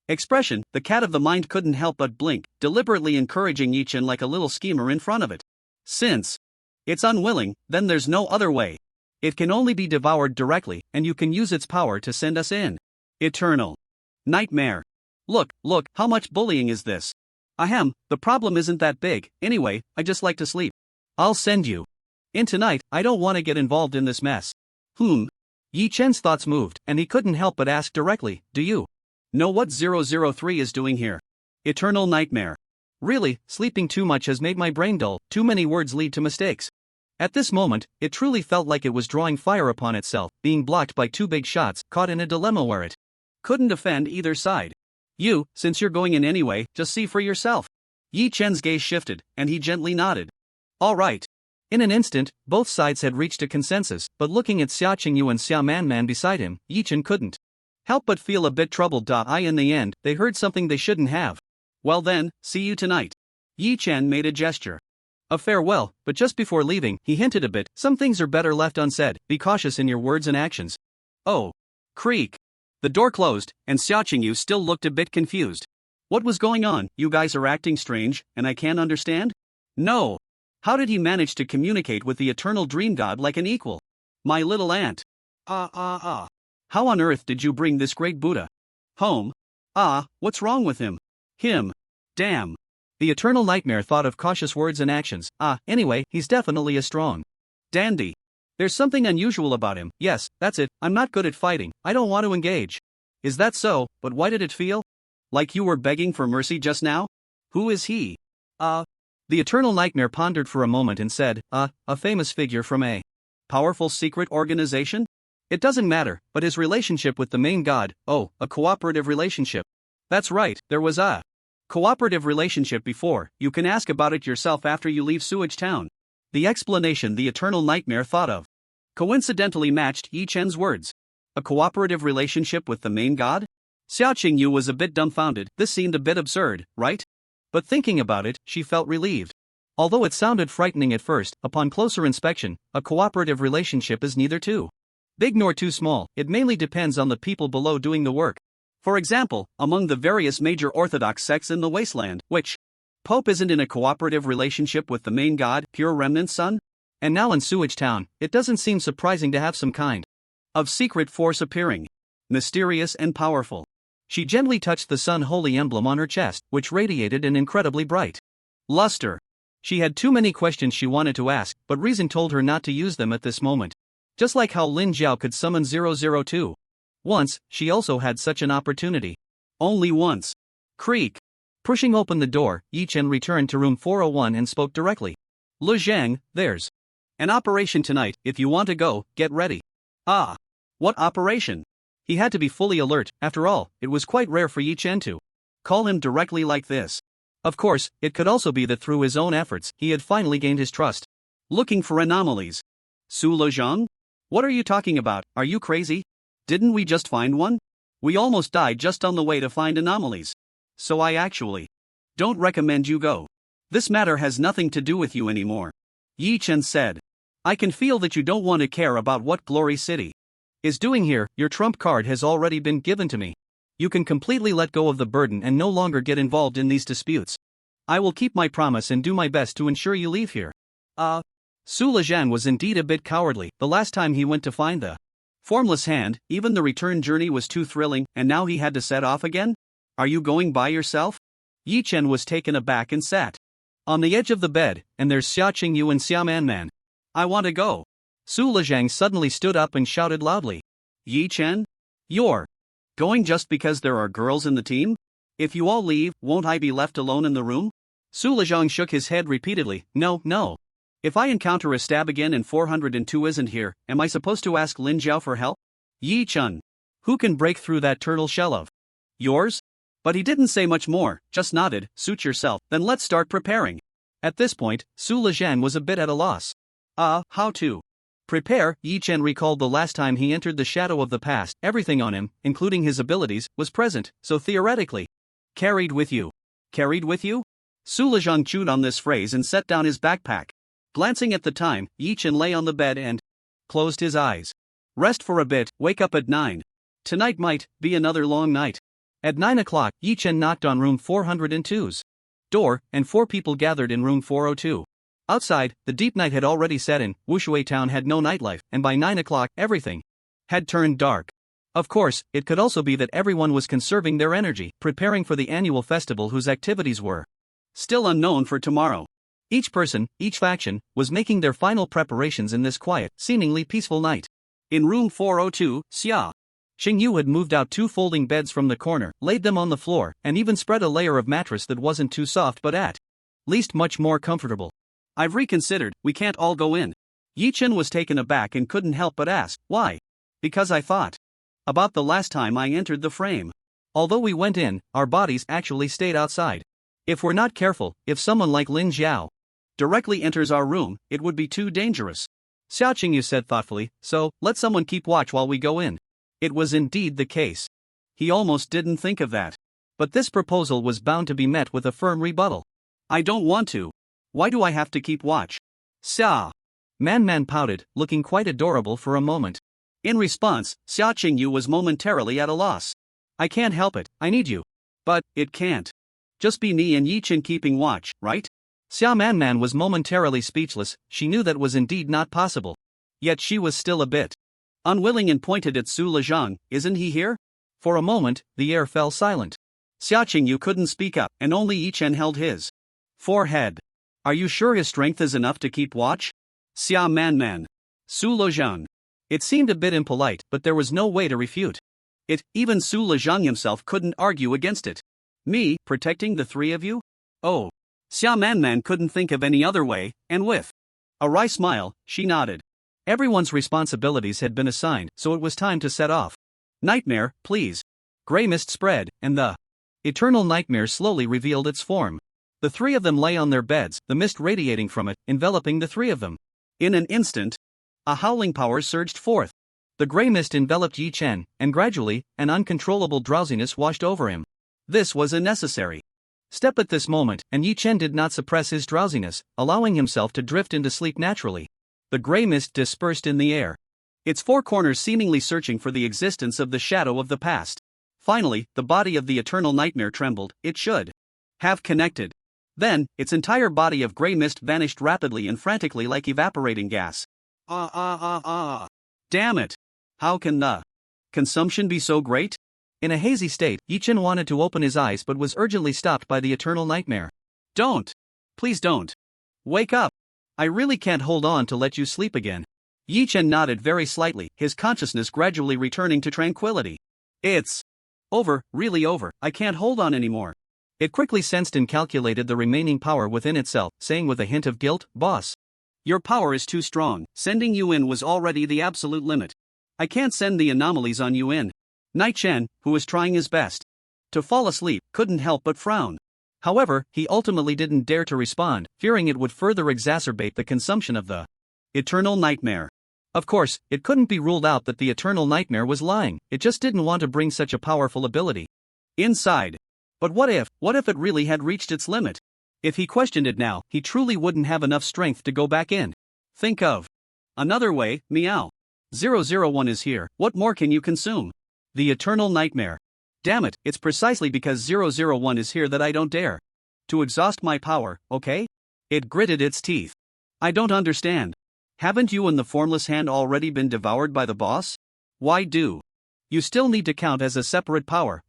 Expression, the cat of the mind couldn't help but blink, deliberately encouraging Yi-chen like a little schemer in front of it. Since it's unwilling, then there's no other way. It can only be devoured directly, and you can use its power to send us in. Eternal nightmare. Look, how much bullying is this? Ahem, the problem isn't that big, anyway, I just like to sleep. I'll send you in tonight, I don't want to get involved in this mess. Yi-chen's thoughts moved, and he couldn't help but ask directly, do you know what 003 is doing here? Eternal nightmare. Really, sleeping too much has made my brain dull, too many words lead to mistakes. At this moment, it truly felt like it was drawing fire upon itself, being blocked by two big shots, caught in a dilemma where it couldn't defend either side. You, since you're going in anyway, just see for yourself. Yi-chen's gaze shifted, and he gently nodded. All right. In an instant, both sides had reached a consensus, but looking at Xia Qingyu and Xia Man beside him, Yi-chen couldn't help but feel a bit troubled. In the end, they heard something they shouldn't have. Well then, see you tonight. Yi-chen made a gesture of farewell, but just before leaving, he hinted a bit, some things are better left unsaid, be cautious in your words and actions. Oh. Creak. The door closed, and Xia Qingyu still looked a bit confused. What was going on? You guys are acting strange, and I can't understand? No. How did he manage to communicate with the eternal dream god like an equal? My little aunt. How on earth did you bring this great Buddha home? What's wrong with him? Damn. The eternal nightmare thought of cautious words and actions. Anyway, he's definitely a strong dandy. There's something unusual about him. Yes, that's it, I'm not good at fighting, I don't want to engage. Is that so? But why did it feel like you were begging for mercy just now? Who is he? The eternal nightmare pondered for a moment and said, a famous figure from a powerful secret organization? It doesn't matter, but his relationship with the main god, a cooperative relationship. That's right, there was a cooperative relationship before. You can ask about it yourself after you leave Sewage Town. The explanation the eternal nightmare thought of coincidentally matched Yi Chen's words. A cooperative relationship with the main god? Xiao Qingyu was a bit dumbfounded. This seemed a bit absurd, right? But thinking about it, she felt relieved. Although it sounded frightening at first, upon closer inspection, a cooperative relationship is neither too big nor too small. It mainly depends on the people below doing the work. For example, among the various major Orthodox sects in the wasteland, which Pope isn't in a cooperative relationship with the main god, pure remnant son? And now in Sewage Town, it doesn't seem surprising to have some kind of secret force appearing, mysterious and powerful. She gently touched the sun holy emblem on her chest, which radiated an incredibly bright luster. She had too many questions she wanted to ask, but reason told her not to use them at this moment. Just like how Lin Jiao could summon 002. Once, she also had such an opportunity. Only once. Creak. Pushing open the door, Yi Chen returned to room 401 and spoke directly. Lu Zhang, there's an operation tonight. If you want to go, get ready. What operation? He had to be fully alert. After all, it was quite rare for Yi Chen to call him directly like this. Of course, it could also be that through his own efforts, he had finally gained his trust. Looking for anomalies. Su Lezhang? What are you talking about? Are you crazy? Didn't we just find one? We almost died just on the way to find anomalies. So I actually don't recommend you go. This matter has nothing to do with you anymore. Yi Chen said. I can feel that you don't want to care about what Glory City is doing here. Your trump card has already been given to me. You can completely let go of the burden and no longer get involved in these disputes. I will keep my promise and do my best to ensure you leave here. Su Lezhan was indeed a bit cowardly. The last time he went to find the formless hand, even the return journey was too thrilling, and now he had to set off again? Are you going by yourself? Yi Chen was taken aback and sat on the edge of the bed, and there's Xia Qingyu and Xia Manman. I want to go. Su Lezhang suddenly stood up and shouted loudly. Yi Chen? You're going just because there are girls in the team? If you all leave, won't I be left alone in the room? Su Lezhang shook his head repeatedly. No. If I encounter a stab again and 402 isn't here, am I supposed to ask Lin Jiao for help? Yi Chen. Who can break through that turtle shell of yours? But he didn't say much more, just nodded. Suit yourself, then let's start preparing. At this point, Su Lezhan was a bit at a loss. How to prepare? Yi Chen recalled the last time he entered the shadow of the past. Everything on him, including his abilities, was present, so theoretically. Carried with you? Su Lezhang chewed on this phrase and set down his backpack. Glancing at the time, Yi Chen lay on the bed and closed his eyes. Rest for a bit, wake up at 9. Tonight might be another long night. At 9 o'clock, Yi Chen knocked on room 402's door, and 4 people gathered in room 402. Outside, the deep night had already set in. Wushui Town had no nightlife, and by 9 o'clock, everything had turned dark. Of course, it could also be that everyone was conserving their energy, preparing for the annual festival whose activities were still unknown for tomorrow. Each person, each faction, was making their final preparations in this quiet, seemingly peaceful night. In room 402, Xia Qingyu had moved out 2 folding beds from the corner, laid them on the floor, and even spread a layer of mattress that wasn't too soft but at least much more comfortable. I've reconsidered, we can't all go in. Yi Chen was taken aback and couldn't help but ask, why? Because I thought about the last time I entered the frame. Although we went in, our bodies actually stayed outside. If we're not careful, if someone like Lin Jiao directly enters our room, it would be too dangerous. Xiao Qingyu said thoughtfully, so, let someone keep watch while we go in. It was indeed the case. He almost didn't think of that. But this proposal was bound to be met with a firm rebuttal. I don't want to. Why do I have to keep watch? Xia Man pouted, looking quite adorable for a moment. In response, Xia Qingyu was momentarily at a loss. I can't help it, I need you. But, it can't just be me and Yi Chen keeping watch, right? Xia Man was momentarily speechless. She knew that was indeed not possible. Yet she was still a bit unwilling and pointed at Su Lezhang. Isn't he here? For a moment, the air fell silent. Xia Qingyu couldn't speak up, and only Yi Chen held his Forehead. Are you sure his strength is enough to keep watch? Xia Man. Su Lezhang. It seemed a bit impolite, but there was no way to refute it. Even Su Lezhang himself couldn't argue against it. Me, protecting the three of you? Oh. Xia Man couldn't think of any other way, and with a wry smile, she nodded. Everyone's responsibilities had been assigned, so it was time to set off. Nightmare, please. Gray mist spread, and the eternal nightmare slowly revealed its form. The three of them lay on their beds, the mist radiating from it, enveloping the three of them. In an instant, a howling power surged forth. The gray mist enveloped Yi Chen, and gradually, an uncontrollable drowsiness washed over him. This was unnecessary. Step at this moment, and Yi Chen did not suppress his drowsiness, allowing himself to drift into sleep naturally. The gray mist dispersed in the air, its four corners seemingly searching for the existence of the shadow of the past. Finally, the body of the eternal nightmare trembled. It should have connected. Then, its entire body of gray mist vanished rapidly and frantically like evaporating gas. Damn it! How can the consumption be so great? In a hazy state, Yi Chen wanted to open his eyes but was urgently stopped by the eternal nightmare. Don't! Please don't! Wake up! I really can't hold on to let you sleep again. Yi Chen nodded very slightly, his consciousness gradually returning to tranquility. It's over, really over. I can't hold on anymore. It quickly sensed and calculated the remaining power within itself, saying with a hint of guilt, "Boss, your power is too strong. Sending you in was already the absolute limit. I can't send the anomalies on you in." Night Chen, who was trying his best to fall asleep, couldn't help but frown. However, he ultimately didn't dare to respond, fearing it would further exacerbate the consumption of the eternal nightmare. Of course, it couldn't be ruled out that the eternal nightmare was lying, it just didn't want to bring such a powerful ability inside. But what if it really had reached its limit? If he questioned it now, he truly wouldn't have enough strength to go back in. Think of another way. Meow. 001 is here. What more can you consume? The eternal nightmare. Damn it, it's precisely because 001 is here that I don't dare to exhaust my power, okay? It gritted its teeth. I don't understand. Haven't you and the formless hand already been devoured by the boss? Why do you still need to count as a separate power?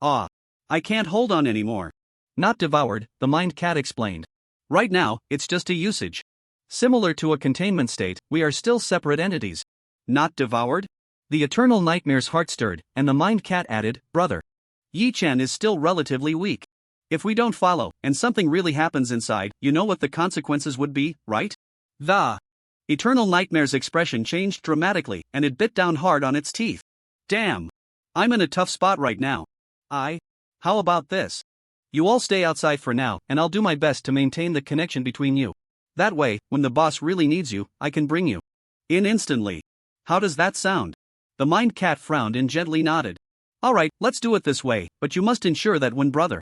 I can't hold on anymore. Not devoured, the mind cat explained. Right now, it's just a usage. Similar to a containment state, we are still separate entities. Not devoured? The eternal nightmare's heart stirred, and the mind cat added, "Brother, Yi Chen is still relatively weak. If we don't follow, and something really happens inside, you know what the consequences would be, right?" The eternal nightmare's expression changed dramatically, and it bit down hard on its teeth. Damn. I'm in a tough spot right now. How about this? You all stay outside for now, and I'll do my best to maintain the connection between you. That way, when the boss really needs you, I can bring you in instantly. How does that sound? The mind cat frowned and gently nodded. Alright, let's do it this way, but you must ensure that when Brother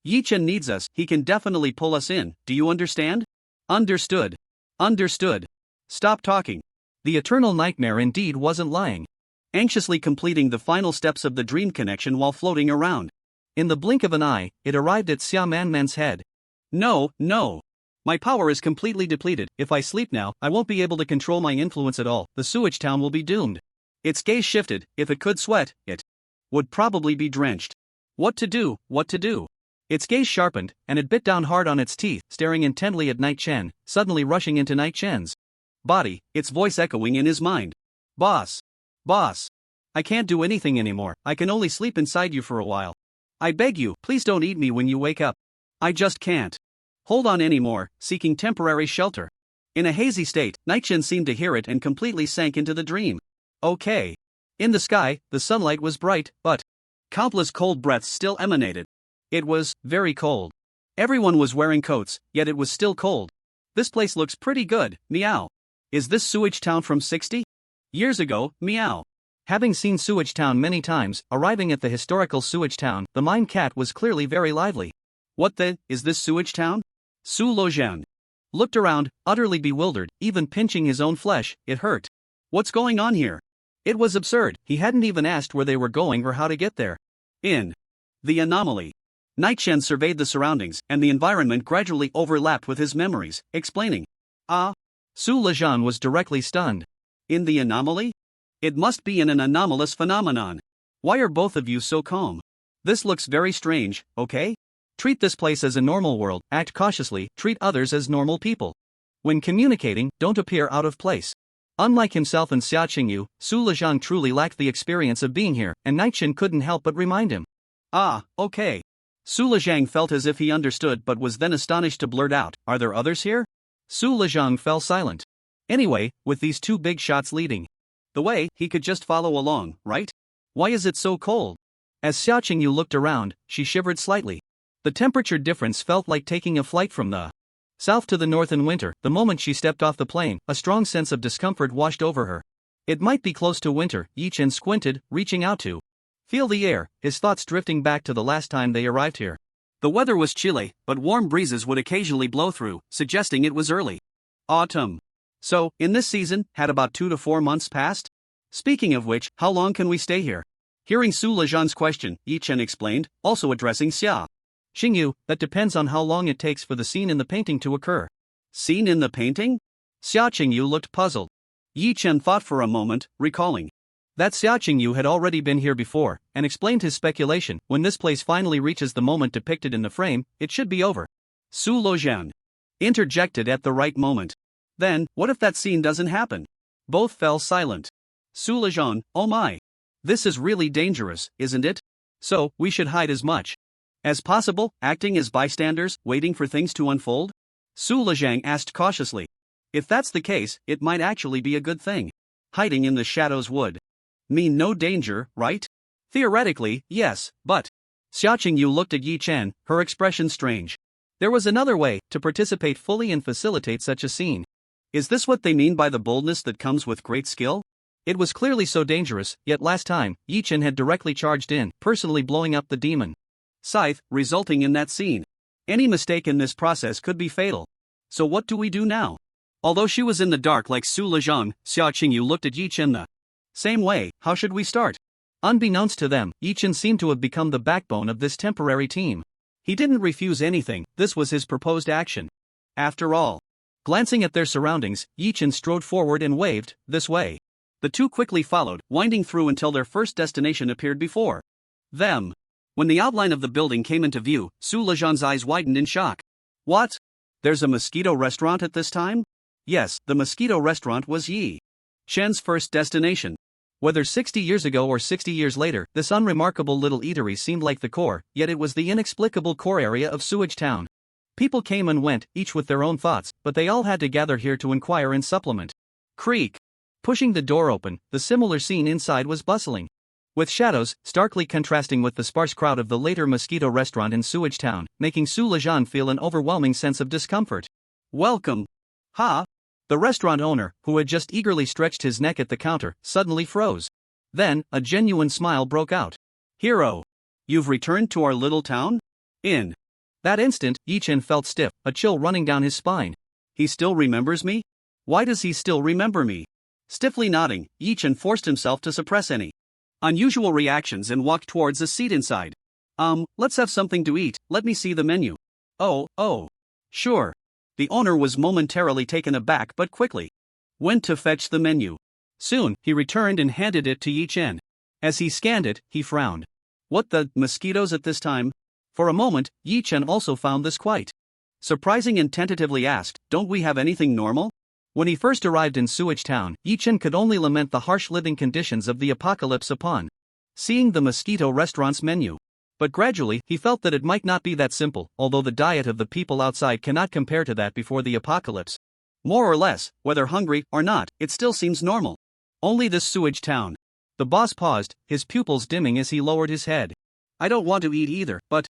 Yi Chen needs us, he can definitely pull us in. Do you understand? Understood. Understood. Stop talking. The eternal nightmare indeed wasn't lying. Anxiously completing the final steps of the dream connection while floating around. In the blink of an eye, it arrived at Xia Man's head. No. My power is completely depleted. If I sleep now, I won't be able to control my influence at all. The sewage town will be doomed. Its gaze shifted. If it could sweat, it would probably be drenched. What to do? Its gaze sharpened, and it bit down hard on its teeth, staring intently at Night Chen, suddenly rushing into Night Chen's body, its voice echoing in his mind. Boss, I can't do anything anymore. I can only sleep inside you for a while. I beg you, please don't eat me when you wake up. I just can't hold on anymore, seeking temporary shelter. In a hazy state, Night Chen seemed to hear it and completely sank into the dream. Okay. In the sky, the sunlight was bright, but countless cold breaths still emanated. It was very cold. Everyone was wearing coats, yet it was still cold. This place looks pretty good, meow. Is this Sewage Town from 60 years ago, meow? Having seen Sewage Town many times, arriving at the historical Sewage Town, the mind cat was clearly very lively. What is this Sewage Town? Su Lozhan looked around, utterly bewildered, even pinching his own flesh, it hurt. What's going on here? It was absurd, he hadn't even asked where they were going or how to get there. In the anomaly, Night Chen surveyed the surroundings, and the environment gradually overlapped with his memories, explaining. Su Lezhang was directly stunned. In the anomaly? It must be an anomalous phenomenon. Why are both of you so calm? This looks very strange, okay? Treat this place as a normal world, act cautiously, treat others as normal people. When communicating, don't appear out of place. Unlike himself and Xia Qingyu, Su Lezhang truly lacked the experience of being here, and Nightchin couldn't help but remind him. Ah, okay. Su Lezhang felt as if he understood but was then astonished to blurt out, "Are there others here?" Su Lezhang fell silent. Anyway, with these two big shots leading the way, he could just follow along, right? Why is it so cold? As Xia Qingyu looked around, she shivered slightly. The temperature difference felt like taking a flight from the south to the north in winter. The moment she stepped off the plane, a strong sense of discomfort washed over her. It might be close to winter. Yi Chen squinted, reaching out to feel the air, his thoughts drifting back to the last time they arrived here. The weather was chilly, but warm breezes would occasionally blow through, suggesting it was early autumn. So, in this season, had about 2 to 4 months passed? Speaking of which, how long can we stay here? Hearing Su Lezhang's question, Yi Chen explained, also addressing Xia Qingyu, that depends on how long it takes for the scene in the painting to occur. Scene in the painting? Xia Qingyu looked puzzled. Yi Chen thought for a moment, recalling that Xia Qingyu had already been here before, and explained his speculation. When this place finally reaches the moment depicted in the frame, it should be over. Su Lezhang interjected at the right moment. Then, what if that scene doesn't happen? Both fell silent. Su Lezhang, oh my. This is really dangerous, isn't it? So, we should hide as much as possible, acting as bystanders, waiting for things to unfold? Su Lezhang asked cautiously. If that's the case, it might actually be a good thing. Hiding in the shadows would mean no danger, right? Theoretically, yes, but Xia Qingyu looked at Yi Chen, her expression strange. There was another way to participate fully and facilitate such a scene. Is this what they mean by the boldness that comes with great skill? It was clearly so dangerous, yet last time, Yi Chen had directly charged in, personally blowing up the demon scythe, resulting in that scene. Any mistake in this process could be fatal. So what do we do now? Although she was in the dark like Su Lezhang, Xia Qingyu looked at Yi Chen the same way. How should we start? Unbeknownst to them, Yi Chen seemed to have become the backbone of this temporary team. He didn't refuse anything, this was his proposed action. After all, glancing at their surroundings, Yi Chen strode forward and waved, "This way." The two quickly followed, winding through until their first destination appeared before them. When the outline of the building came into view, Su Lezhang's eyes widened in shock. What? There's a mosquito restaurant at this time? Yes, the mosquito restaurant was Yi Chen's first destination. Whether 60 years ago or 60 years later, this unremarkable little eatery seemed like the core, yet it was the inexplicable core area of Sewage Town. People came and went, each with their own thoughts, but they all had to gather here to inquire and supplement. Creak. Pushing the door open, the similar scene inside was bustling, with shadows starkly contrasting with the sparse crowd of the later mosquito restaurant in Sewage Town, making Su Lezhang feel an overwhelming sense of discomfort. Welcome. Ha! The restaurant owner, who had just eagerly stretched his neck at the counter, suddenly froze. Then, a genuine smile broke out. Hero! You've returned to our little town? In that instant, Yi Chen felt stiff, a chill running down his spine. He still remembers me? Why does he still remember me? Stiffly nodding, Yi Chen forced himself to suppress any unusual reactions and walked towards a seat inside. Let's have something to eat, let me see the menu. Oh. Sure. The owner was momentarily taken aback but quickly went to fetch the menu. Soon, he returned and handed it to Yi Chen. As he scanned it, he frowned. What the mosquitoes at this time? For a moment, Yi Chen also found this quite surprising and tentatively asked, don't we have anything normal? When he first arrived in Sewage Town, Yi Chen could only lament the harsh living conditions of the apocalypse upon seeing the mosquito restaurant's menu. But gradually, he felt that it might not be that simple, although the diet of the people outside cannot compare to that before the apocalypse. More or less, whether hungry or not, it still seems normal. Only this Sewage Town. The boss paused, his pupils dimming as he lowered his head. I don't want to eat either, but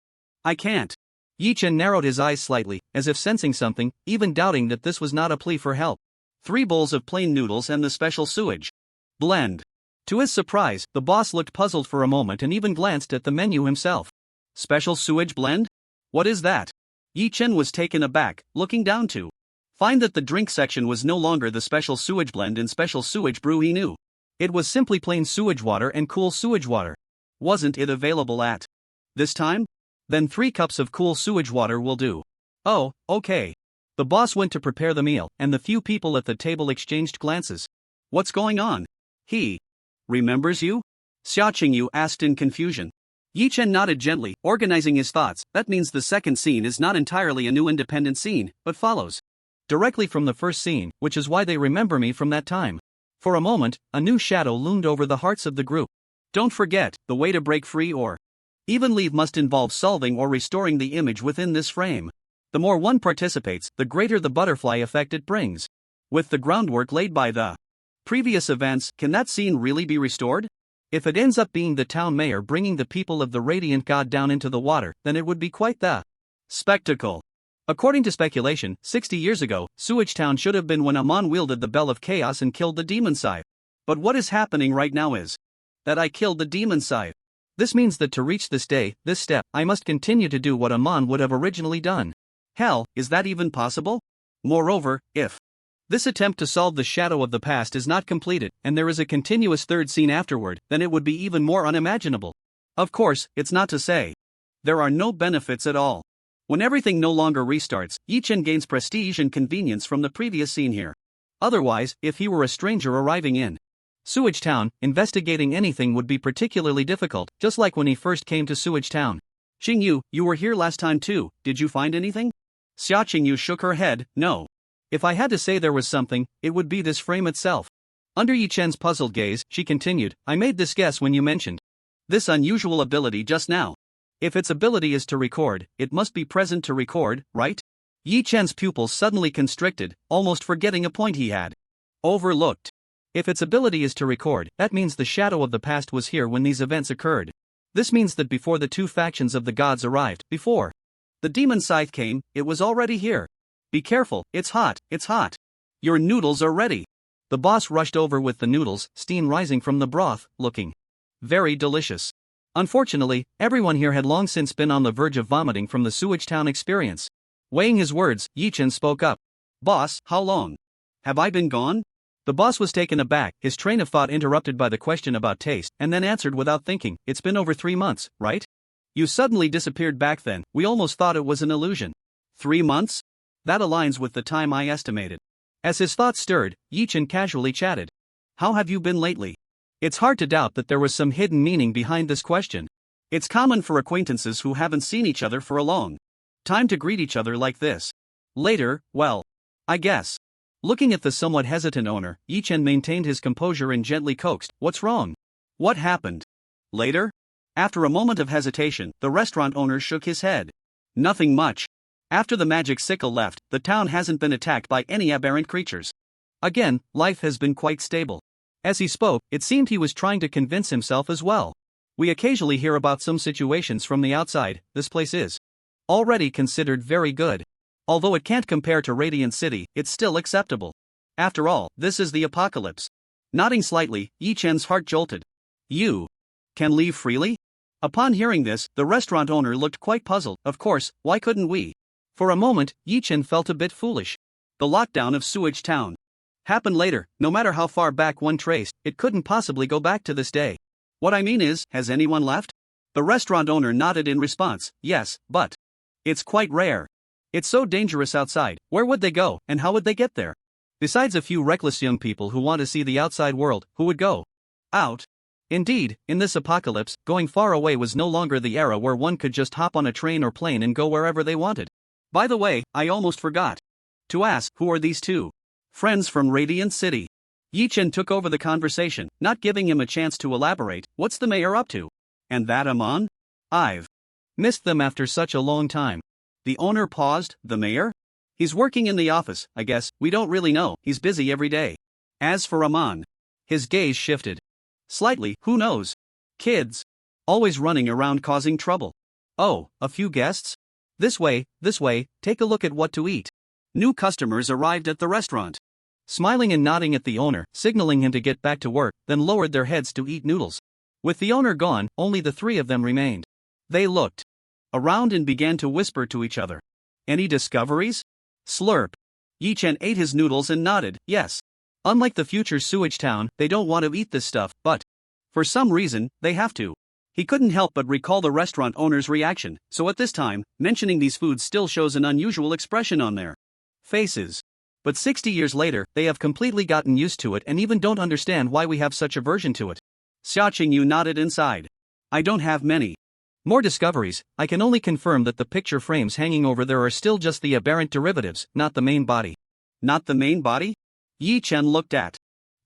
I can't. Yi Chen narrowed his eyes slightly, as if sensing something, even doubting that this was not a plea for help. 3 bowls of plain noodles and the special sewage blend. To his surprise, the boss looked puzzled for a moment and even glanced at the menu himself. Special sewage blend? What is that? Yi Chen was taken aback, looking down to find that the drink section was no longer the special sewage blend and special sewage brew he knew. It was simply plain sewage water and cool sewage water. Wasn't it available at this time? Then 3 cups of cool sewage water will do. Oh, okay. The boss went to prepare the meal, and the few people at the table exchanged glances. What's going on? He remembers you? Xia Qingyu asked in confusion. Yi Chen nodded gently, organizing his thoughts. That means the second scene is not entirely a new independent scene, but follows directly from the first scene, which is why they remember me from that time. For a moment, a new shadow loomed over the hearts of the group. Don't forget, the way to break free or even leave must involve solving or restoring the image within this frame. The more one participates, the greater the butterfly effect it brings. With the groundwork laid by the previous events, can that scene really be restored? If it ends up being the town mayor bringing the people of the Radiant God down into the water, then it would be quite the spectacle. According to speculation, 60 years ago, Sewage Town should have been when Amon wielded the Bell of Chaos and killed the demon scythe. But what is happening right now is that I killed the demon scythe. This means that to reach this day, this step, I must continue to do what Amon would have originally done. Hell, is that even possible? Moreover, if this attempt to solve the shadow of the past is not completed, and there is a continuous third scene afterward, then it would be even more unimaginable. Of course, it's not to say there are no benefits at all. When everything no longer restarts, Yi Chen gains prestige and convenience from the previous scene here. Otherwise, if he were a stranger arriving in Sewage Town, investigating anything would be particularly difficult, just like when he first came to Sewage Town. Xingyu, you were here last time too, did you find anything? Xia Qingyu shook her head, no. If I had to say there was something, it would be this frame itself. Under Yi Chen's puzzled gaze, she continued, I made this guess when you mentioned this unusual ability just now. If its ability is to record, it must be present to record, right? Yi Chen's pupils suddenly constricted, almost forgetting a point he had overlooked. If its ability is to record, that means the shadow of the past was here when these events occurred. This means that before the two factions of the gods arrived, before the demon scythe came, it was already here. Be careful, it's hot, it's hot. Your noodles are ready. The boss rushed over with the noodles, steam rising from the broth, looking very delicious. Unfortunately, everyone here had long since been on the verge of vomiting from the Sewage Town experience. Weighing his words, Yi Chen spoke up. Boss, how long have I been gone? The boss was taken aback, his train of thought interrupted by the question about taste, and then answered without thinking, it's been over 3 months, right? You suddenly disappeared back then, we almost thought it was an illusion. 3 months? That aligns with the time I estimated. As his thoughts stirred, Yi Chen casually chatted. How have you been lately? It's hard to doubt that there was some hidden meaning behind this question. It's common for acquaintances who haven't seen each other for a long time to greet each other like this. Later, well, I guess. Looking at the somewhat hesitant owner, Yi Chen maintained his composure and gently coaxed, what's wrong? What happened? Later? After a moment of hesitation, the restaurant owner shook his head. Nothing much. After the magic sickle left, the town hasn't been attacked by any aberrant creatures. Again, life has been quite stable. As he spoke, it seemed he was trying to convince himself as well. We occasionally hear about some situations from the outside, this place is already considered very good. Although it can't compare to Radiant City, it's still acceptable. After all, this is the apocalypse. Nodding slightly, Yi Chen's heart jolted. You can leave freely? Upon hearing this, the restaurant owner looked quite puzzled. Of course, why couldn't we? For a moment, Yi Chen felt a bit foolish. The lockdown of Sewage Town happened later. No matter how far back one traced, it couldn't possibly go back to this day. What I mean is, has anyone left? The restaurant owner nodded in response, yes, but it's quite rare. It's so dangerous outside, where would they go, and how would they get there? Besides a few reckless young people who want to see the outside world, who would go out? Indeed, in this apocalypse, going far away was no longer the era where one could just hop on a train or plane and go wherever they wanted. By the way, I almost forgot to ask, who are these two friends from Radiant City? Yi Chen took over the conversation, not giving him a chance to elaborate. What's the mayor up to? And that Amon? I've missed them after such a long time. The owner paused. The mayor? He's working in the office, I guess. We don't really know, he's busy every day. As for Amon, his gaze shifted slightly. Who knows? Kids always running around causing trouble. Oh, a few guests? This way, take a look at what to eat. New customers arrived at the restaurant. Smiling and nodding at the owner, signaling him to get back to work, then lowered their heads to eat noodles. With the owner gone, only the three of them remained. They looked around and began to whisper to each other. Any discoveries? Slurp. Yi Chen ate his noodles and nodded, yes. Unlike the future Sewage Town, they don't want to eat this stuff, but for some reason, they have to. He couldn't help but recall the restaurant owner's reaction, so at this time, mentioning these foods still shows an unusual expression on their faces. But 60 years later, they have completely gotten used to it and even don't understand why we have such aversion to it. Xia Qingyu nodded inside. I don't have many More discoveries. I can only confirm that the picture frames hanging over there are still just the aberrant derivatives, not the main body. Not the main body? Yi Chen looked at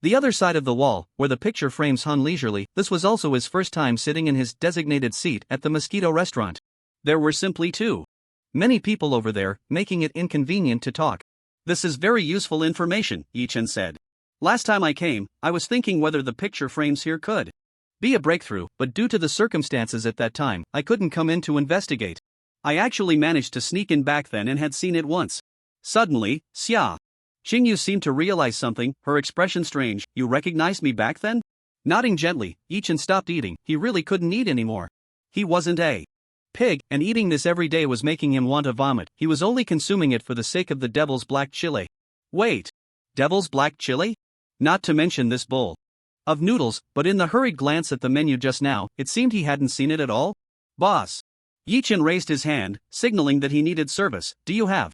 the other side of the wall, where the picture frames hung leisurely. This was also his first time sitting in his designated seat at the Mosquito restaurant. There were simply too many people over there, making it inconvenient to talk. This is very useful information, Yi Chen said. Last time I came, I was thinking whether the picture frames here could be a breakthrough, but due to the circumstances at that time, I couldn't come in to investigate. I actually managed to sneak in back then and had seen it once. Suddenly, Xia Xingyu seemed to realize something, her expression strange. You recognized me back then? Nodding gently, Yi Chen stopped eating. He really couldn't eat anymore. He wasn't a pig, and eating this every day was making him want to vomit. He was only consuming it for the sake of the devil's black chili. Wait. Devil's black chili? Not to mention this bowl of noodles, but in the hurried glance at the menu just now, it seemed he hadn't seen it at all. Boss. Yi Chen raised his hand, signaling that he needed service. Do you have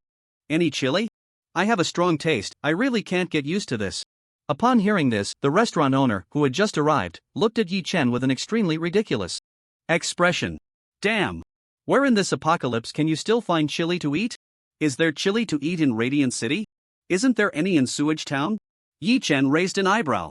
any chili? I have a strong taste. I really can't get used to this. Upon hearing this, the restaurant owner, who had just arrived, looked at Yi Chen with an extremely ridiculous expression. Damn. Where in this apocalypse can you still find chili to eat? Is there chili to eat in Radiant City? Isn't there any in Sewage Town? Yi Chen raised an eyebrow,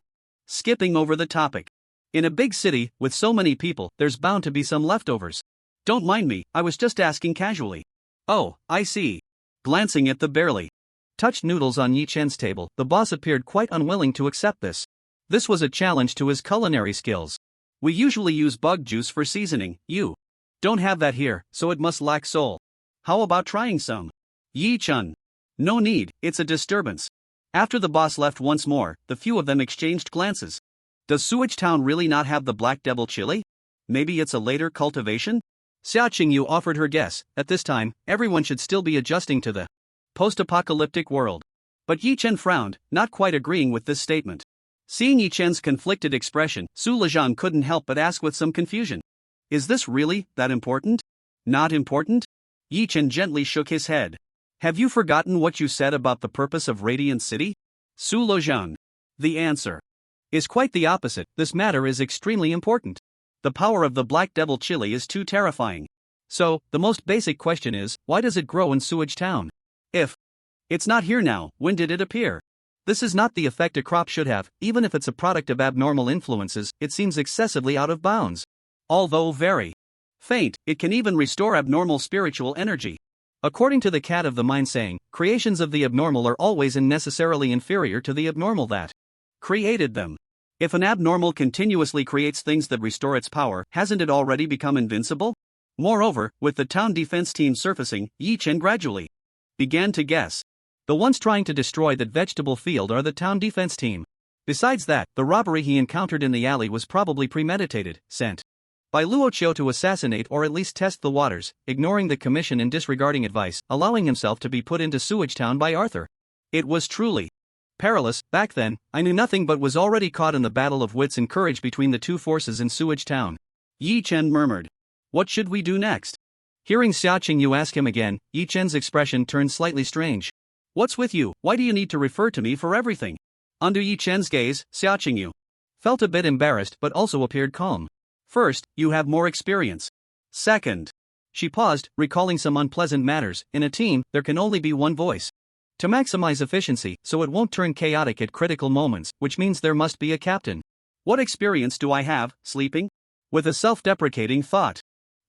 skipping over the topic. In a big city, with so many people, there's bound to be some leftovers. Don't mind me, I was just asking casually. Oh, I see. Glancing at the barely touched noodles on Yi Chen's table, the boss appeared quite unwilling to accept this. This was a challenge to his culinary skills. We usually use bug juice for seasoning. You don't have that here, so it must lack soul. How about trying some? Yi Chen. No need, it's a disturbance. After the boss left once more, the few of them exchanged glances. Does Sewage Town really not have the Black Devil chili? Maybe it's a later cultivation? Xia Qingyu offered her guess. At this time, everyone should still be adjusting to the post-apocalyptic world. But Yi Chen frowned, not quite agreeing with this statement. Seeing Yi Chen's conflicted expression, Su Lezhang couldn't help but ask with some confusion. Is this really that important? Not important? Yi Chen gently shook his head. Have you forgotten what you said about the purpose of Radiant City? Su Lezhang. The answer is quite the opposite. This matter is extremely important. The power of the Black Devil chili is too terrifying. So, the most basic question is, why does it grow in Sewage Town? If it's not here now, when did it appear? This is not the effect a crop should have. Even if it's a product of abnormal influences, it seems excessively out of bounds. Although very faint, it can even restore abnormal spiritual energy. According to the cat of the mind saying, creations of the abnormal are always and necessarily inferior to the abnormal that created them. If an abnormal continuously creates things that restore its power, hasn't it already become invincible? Moreover, with the town defense team surfacing, Yi Chen gradually began to guess. The ones trying to destroy that vegetable field are the town defense team. Besides that, the robbery he encountered in the alley was probably premeditated, sent by Luo Qiu to assassinate or at least test the waters, ignoring the commission and disregarding advice, allowing himself to be put into Sewage Town by Arthur. It was truly perilous. Back then, I knew nothing but was already caught in the battle of wits and courage between the two forces in Sewage Town. Yi Chen murmured. What should we do next? Hearing Xia Qingyu ask him again, Yi Chen's expression turned slightly strange. What's with you? Why do you need to refer to me for everything? Under Yi Chen's gaze, Xia Qingyu felt a bit embarrassed but also appeared calm. First, you have more experience. Second, she paused, recalling some unpleasant matters. In a team, there can only be one voice. To maximize efficiency, so it won't turn chaotic at critical moments, which means there must be a captain. What experience do I have, sleeping? With a self-deprecating thought,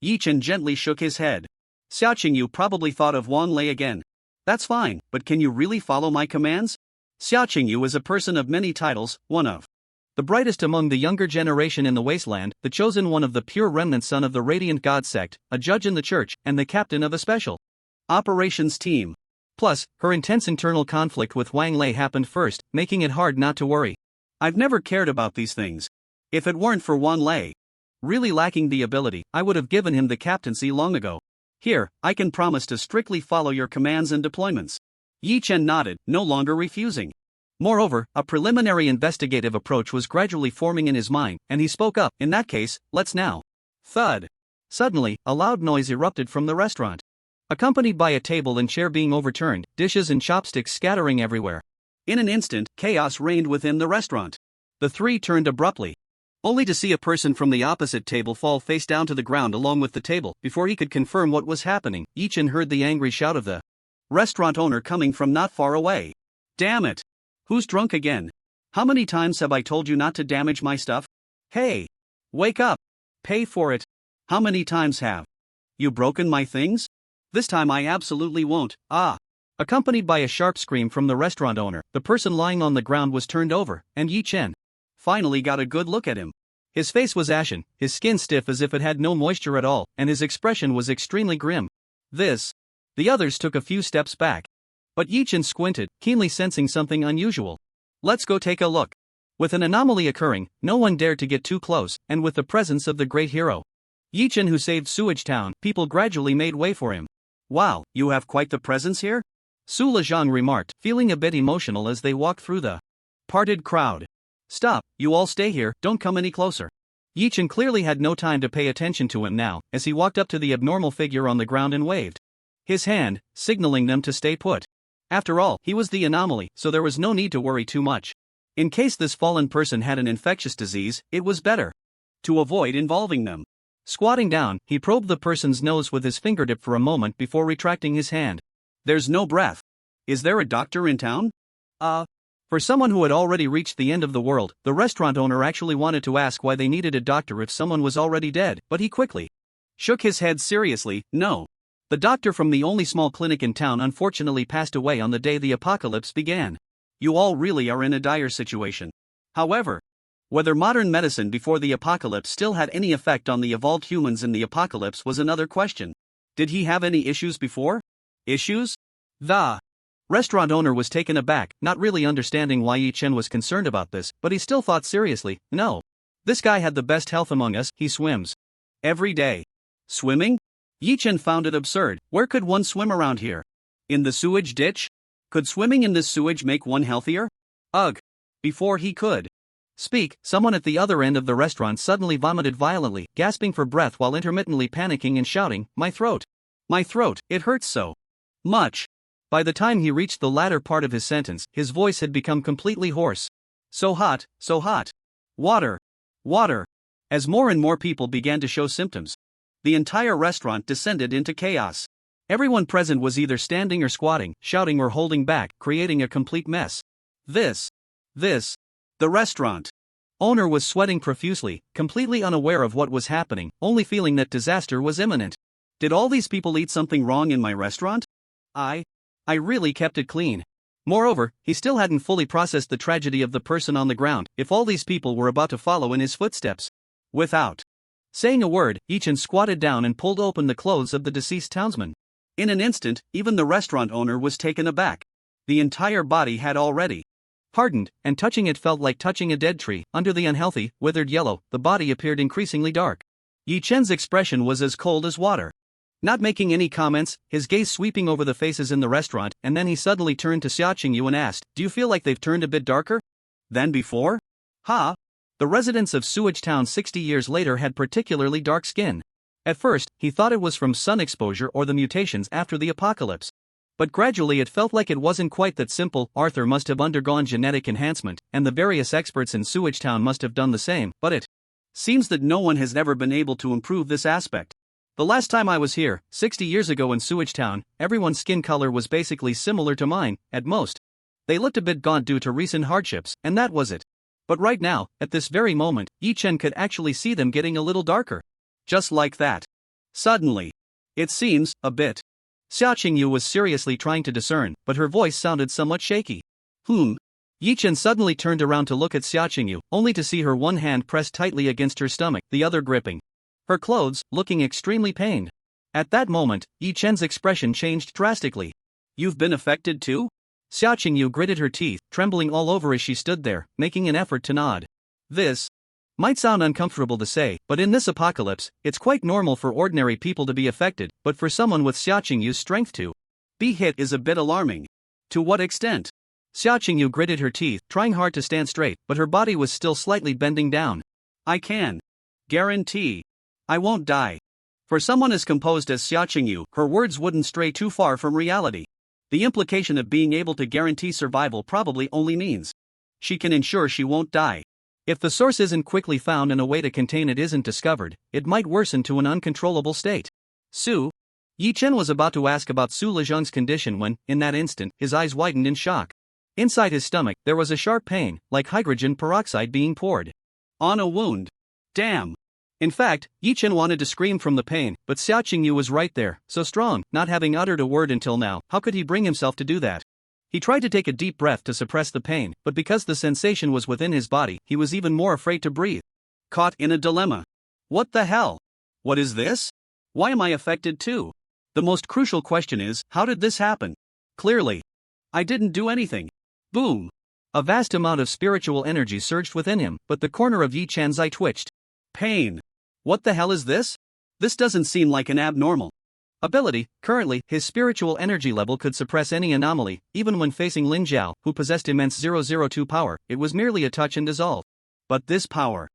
Yi Chen gently shook his head. Xia Qingyu probably thought of Wang Lei again. That's fine, but can you really follow my commands? Xia Qingyu is a person of many titles, one of the brightest among the younger generation in the wasteland, the chosen one of the pure remnant son of the Radiant God sect, a judge in the church, and the captain of a special operations team. Plus, her intense internal conflict with Wang Lei happened first, making it hard not to worry. I've never cared about these things. If it weren't for Wang Lei really lacking the ability, I would have given him the captaincy long ago. Here, I can promise to strictly follow your commands and deployments. Yi Chen nodded, no longer refusing. Moreover, a preliminary investigative approach was gradually forming in his mind, and he spoke up. In that case, let's now. Thud. Suddenly, a loud noise erupted from the restaurant, accompanied by a table and chair being overturned, dishes and chopsticks scattering everywhere. In an instant, chaos reigned within the restaurant. The three turned abruptly. only to see a person from the opposite table fall face down to the ground along with the table. Before he could confirm what was happening, Yi-chan heard the angry shout of the restaurant owner coming from not far away. Damn it! Who's drunk again? How many times have I told you not to damage my stuff? Hey! Wake up! Pay for it! How many times have you broken my things? This time I absolutely won't. Ah! Accompanied by a sharp scream from the restaurant owner, the person lying on the ground was turned over, and Yi-chan finally got a good look at him. His face was ashen, his skin stiff as if it had no moisture at all, and his expression was extremely grim. The others took a few steps back. But Yi-chan squinted, keenly sensing something unusual. Let's go take a look. With an anomaly occurring, no one dared to get too close, and with the presence of the great hero Yi-chan who saved Sewage Town, people gradually made way for him. Wow, you have quite the presence here? Su Lezhang remarked, feeling a bit emotional as they walked through the parted crowd. Stop, you all stay here, don't come any closer. Yi-chan clearly had no time to pay attention to him now, as he walked up to the abnormal figure on the ground and waved his hand, signaling them to stay put. After all, he was the anomaly, so there was no need to worry too much. In case this fallen person had an infectious disease, it was better to avoid involving them. Squatting down, he probed the person's nose with his fingertip for a moment before retracting his hand. There's no breath. Is there a doctor in town? For someone who had already reached the end of the world, the restaurant owner actually wanted to ask why they needed a doctor if someone was already dead, but he quickly shook his head seriously. No. The doctor from the only small clinic in town unfortunately passed away on the day the apocalypse began. You all really are in a dire situation. However, whether modern medicine before the apocalypse still had any effect on the evolved humans in the apocalypse was another question. Did he have any issues before? Issues? The restaurant owner was taken aback, not really understanding why Yi-chan was concerned about this, but he still thought seriously, no. This guy had the best health among us, he swims every day. Swimming? Yi-chan found it absurd. Where could one swim around here? In the sewage ditch? Could swimming in this sewage make one healthier? Ugh. Before he could speak, someone at the other end of the restaurant suddenly vomited violently, gasping for breath while intermittently panicking and shouting, My throat, it hurts so much. By the time he reached the latter part of his sentence, his voice had become completely hoarse. So hot. Water. As more and more people began to show symptoms, the entire restaurant descended into chaos. Everyone present was either standing or squatting, shouting or holding back, creating a complete mess. The restaurant owner was sweating profusely, completely unaware of what was happening, only feeling that disaster was imminent. Did all these people eat something wrong in my restaurant? I really kept it clean. Moreover, he still hadn't fully processed the tragedy of the person on the ground, if all these people were about to follow in his footsteps. Without saying a word, Yi-chan squatted down and pulled open the clothes of the deceased townsman. In an instant, even the restaurant owner was taken aback. The entire body had already hardened, and touching it felt like touching a dead tree. Under the unhealthy, withered yellow, the body appeared increasingly dark. Yi-chan's expression was as cold as water. Not making any comments, his gaze sweeping over the faces in the restaurant, and then he suddenly turned to Xiaoqingyu and asked, Do you feel like they've turned a bit darker than before? Ha! The residents of Sewage Town 60 years later had particularly dark skin. At first, he thought it was from sun exposure or the mutations after the apocalypse. But gradually it felt like it wasn't quite that simple. Arthur must have undergone genetic enhancement, and the various experts in Sewage Town must have done the same, but it seems that no one has ever been able to improve this aspect. The last time I was here, 60 years ago in Sewage Town, everyone's skin color was basically similar to mine, at most. They looked a bit gaunt due to recent hardships, and that was it. But right now, at this very moment, Yi-chan could actually see them getting a little darker. Just like that. Suddenly. It seems, a bit. Xiaoqingyu was seriously trying to discern, but her voice sounded somewhat shaky. Yi-chan suddenly turned around to look at Xiaoqingyu, only to see her one hand pressed tightly against her stomach, the other gripping her clothes, looking extremely pained. At that moment, Yi-chan's expression changed drastically. You've been affected too? Xiaoqingyu gritted her teeth, trembling all over as she stood there, making an effort to nod. This might sound uncomfortable to say, but in this apocalypse, it's quite normal for ordinary people to be affected, but for someone with Xiaoqingyu's strength to be hit is a bit alarming. To what extent? Xiaoqingyu gritted her teeth, trying hard to stand straight, but her body was still slightly bending down. I can guarantee I won't die. For someone as composed as Xiaoqingyu, her words wouldn't stray too far from reality. The implication of being able to guarantee survival probably only means she can ensure she won't die. If the source isn't quickly found and a way to contain it isn't discovered, it might worsen to an uncontrollable state. Yi Chen was about to ask about Su Lezhang's condition when, in that instant, his eyes widened in shock. Inside his stomach, there was a sharp pain, like hydrogen peroxide being poured on a wound. Damn! In fact, Yi Chen wanted to scream from the pain, but Xiao Qingyu was right there, so strong, not having uttered a word until now. How could he bring himself to do that? He tried to take a deep breath to suppress the pain, but because the sensation was within his body, he was even more afraid to breathe. Caught in a dilemma. What the hell? What is this? Why am I affected too? The most crucial question is, how did this happen? Clearly, I didn't do anything. Boom! A vast amount of spiritual energy surged within him, but the corner of Yi Chen's eye twitched. Pain. What the hell is this? This doesn't seem like an abnormal ability. Currently, his spiritual energy level could suppress any anomaly, even when facing Lin Zhao, who possessed immense 002 power. It was merely a touch and dissolve. But this power.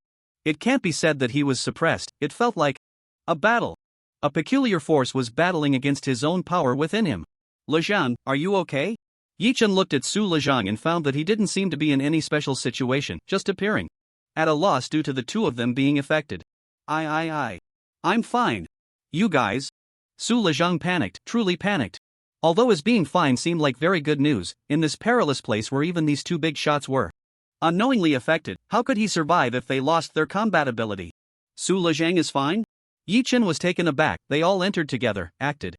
It can't be said that he was suppressed, it felt like a battle. A peculiar force was battling against his own power within him. Lezhang, are you okay? Yi Chen looked at Su Lezhang and found that he didn't seem to be in any special situation, just appearing at a loss due to the two of them being affected. I'm fine. You guys? Su Lezhang panicked, truly panicked. Although his being fine seemed like very good news, in this perilous place where even these two big shots were unknowingly affected, how could he survive if they lost their combat ability? Su Lezhang is fine? Yi Chen was taken aback. They all entered together, acted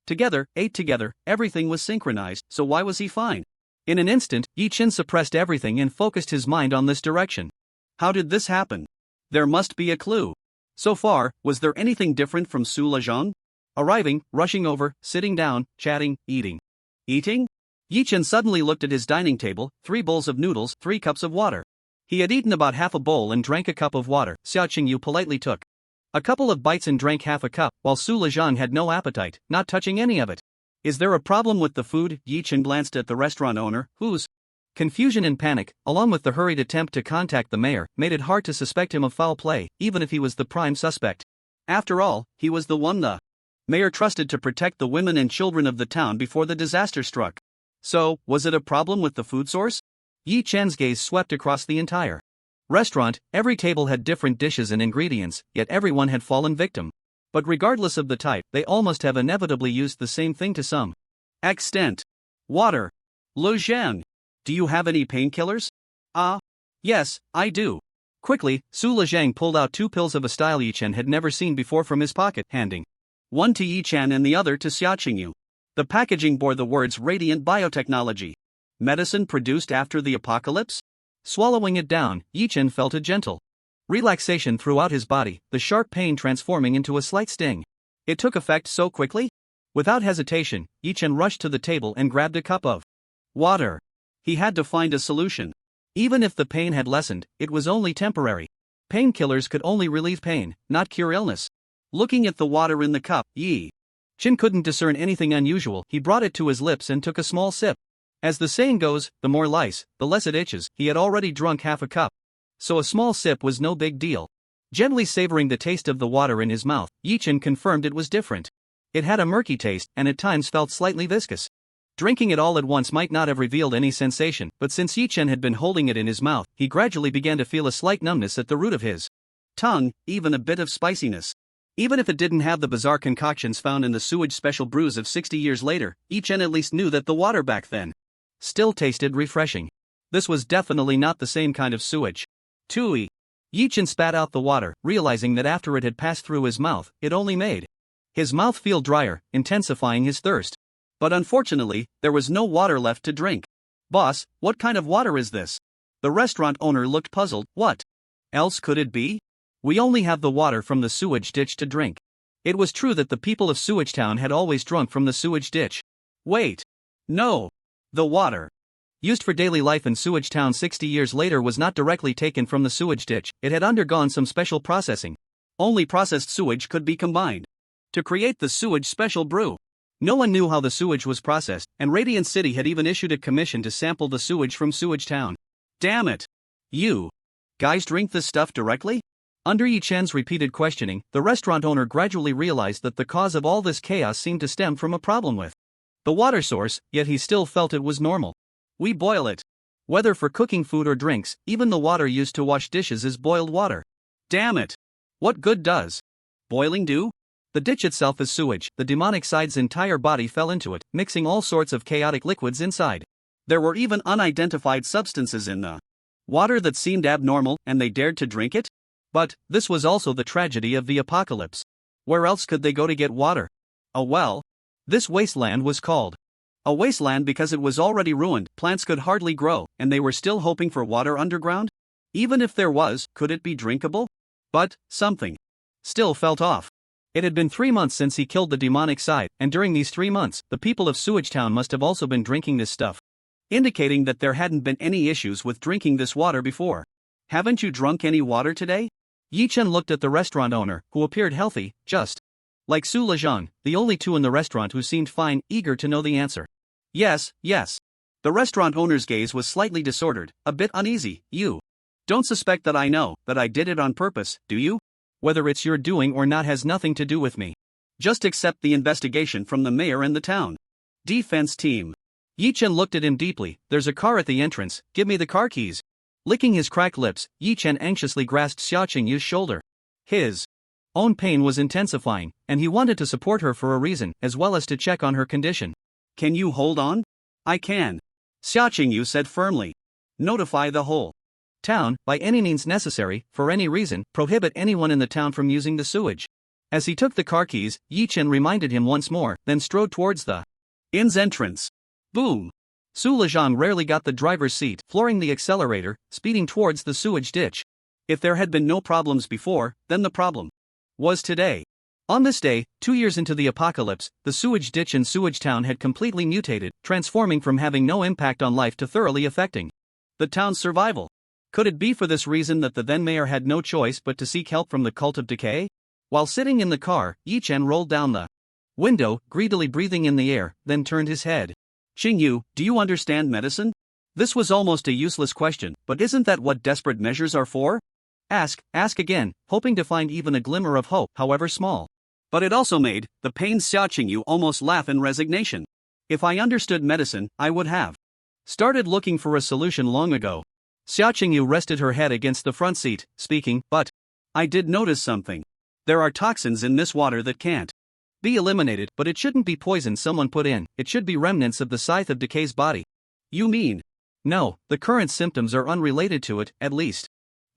together, ate together, everything was synchronized, so why was he fine? In an instant, Yi Chen suppressed everything and focused his mind on this direction. How did this happen? There must be a clue. So far, was there anything different from Su Lezhang? Arriving, rushing over, sitting down, chatting, eating. Eating? Yi Chen suddenly looked at his dining table, 3 bowls of noodles, 3 cups of water. He had eaten about half a bowl and drank a cup of water. Xiao Qingyu politely took a couple of bites and drank half a cup, while Su Lezhang had no appetite, not touching any of it. Is there a problem with the food? Yi Chen glanced at the restaurant owner, whose confusion and panic, along with the hurried attempt to contact the mayor, made it hard to suspect him of foul play, even if he was the prime suspect. After all, he was the one the mayor trusted to protect the women and children of the town before the disaster struck. So, was it a problem with the food source? Yi Chen's gaze swept across the entire restaurant. Every table had different dishes and ingredients, yet everyone had fallen victim. But regardless of the type, they all must have inevitably used the same thing to some extent. Water. Lu Zhang. Do you have any painkillers? Yes, I do. Quickly, Su Lezhang pulled out 2 pills of a style Yi Chen had never seen before from his pocket, handing one to Yi Chen and the other to Xiao Qingyu. The packaging bore the words Radiant Biotechnology. Medicine produced after the apocalypse? Swallowing it down, Yi Chen felt a gentle relaxation throughout his body, the sharp pain transforming into a slight sting. It took effect so quickly? Without hesitation, Yi Chen rushed to the table and grabbed a cup of water. He had to find a solution. Even if the pain had lessened, it was only temporary. Painkillers could only relieve pain, not cure illness. Looking at the water in the cup, Yi Chen couldn't discern anything unusual. He brought it to his lips and took a small sip. As the saying goes, the more lice, the less it itches. He had already drunk half a cup, so a small sip was no big deal. Gently savoring the taste of the water in his mouth, Yi Chen confirmed it was different. It had a murky taste and at times felt slightly viscous. Drinking it all at once might not have revealed any sensation, but since Yi Chen had been holding it in his mouth, he gradually began to feel a slight numbness at the root of his tongue, even a bit of spiciness. Even if it didn't have the bizarre concoctions found in the sewage special brews of 60 years later, Yi Chen at least knew that the water back then still tasted refreshing. This was definitely not the same kind of sewage. Tui. Yi Chen spat out the water, realizing that after it had passed through his mouth, it only made his mouth feel drier, intensifying his thirst. But unfortunately, there was no water left to drink. Boss, what kind of water is this? The restaurant owner looked puzzled. What else could it be? We only have the water from the sewage ditch to drink. It was true that the people of Sewage Town had always drunk from the sewage ditch. Wait. No. The water used for daily life in Sewage Town 60 years later was not directly taken from the sewage ditch. It had undergone some special processing. Only processed sewage could be combined to create the sewage special brew. No one knew how the sewage was processed, and Radiant City had even issued a commission to sample the sewage from Sewage Town. Damn it! You guys drink this stuff directly? Under Yi Chen's repeated questioning, the restaurant owner gradually realized that the cause of all this chaos seemed to stem from a problem with the water source, yet he still felt it was normal. We boil it. Whether for cooking food or drinks, even the water used to wash dishes is boiled water. Damn it! What good does boiling do? The ditch itself is sewage. The demonic side's entire body fell into it, mixing all sorts of chaotic liquids inside. There were even unidentified substances in the water that seemed abnormal, and they dared to drink it? But this was also the tragedy of the apocalypse. Where else could they go to get water? A well? This wasteland was called a wasteland because it was already ruined, plants could hardly grow, and they were still hoping for water underground? Even if there was, could it be drinkable? But something still felt off. It had been 3 months since he killed the demonic side, and during these 3 months, the people of Sewage Town must have also been drinking this stuff, indicating that there hadn't been any issues with drinking this water before. Haven't you drunk any water today? Yi Chen looked at the restaurant owner, who appeared healthy, just like Su Lejang, the only two in the restaurant who seemed fine, eager to know the answer. Yes, yes. The restaurant owner's gaze was slightly disordered, a bit uneasy. You don't suspect that I know that I did it on purpose, do you? Whether it's your doing or not has nothing to do with me. Just accept the investigation from the mayor and the town defense team. Yi Chen looked at him deeply. There's a car at the entrance, give me the car keys. Licking his cracked lips, Yi Chen anxiously grasped Xia Qingyu's shoulder. His own pain was intensifying, and he wanted to support her for a reason, as well as to check on her condition. Can you hold on? I can, Xia Qingyu said firmly. Notify the whole town, by any means necessary, for any reason, prohibit anyone in the town from using the sewage. As he took the car keys, Yi Chen reminded him once more, then strode towards the inn's entrance. Boom! Su Lejang rarely got the driver's seat, flooring the accelerator, speeding towards the sewage ditch. If there had been no problems before, then the problem was today. On this day, 2 years into the apocalypse, the sewage ditch in Sewage Town had completely mutated, transforming from having no impact on life to thoroughly affecting the town's survival. Could it be for this reason that the then mayor had no choice but to seek help from the cult of decay? While sitting in the car, Yi Chen rolled down the window, greedily breathing in the air, then turned his head. Qingyu, do you understand medicine? This was almost a useless question, but isn't that what desperate measures are for? Ask again, hoping to find even a glimmer of hope, however small. But it also made the pained Xia Qingyu almost laugh in resignation. If I understood medicine, I would have started looking for a solution long ago. Xia Qingyu rested her head against the front seat, speaking, but I did notice something. There are toxins in this water that can't be eliminated, but it shouldn't be poison someone put in, it should be remnants of the scythe of decay's body. You mean? No, the current symptoms are unrelated to it, at least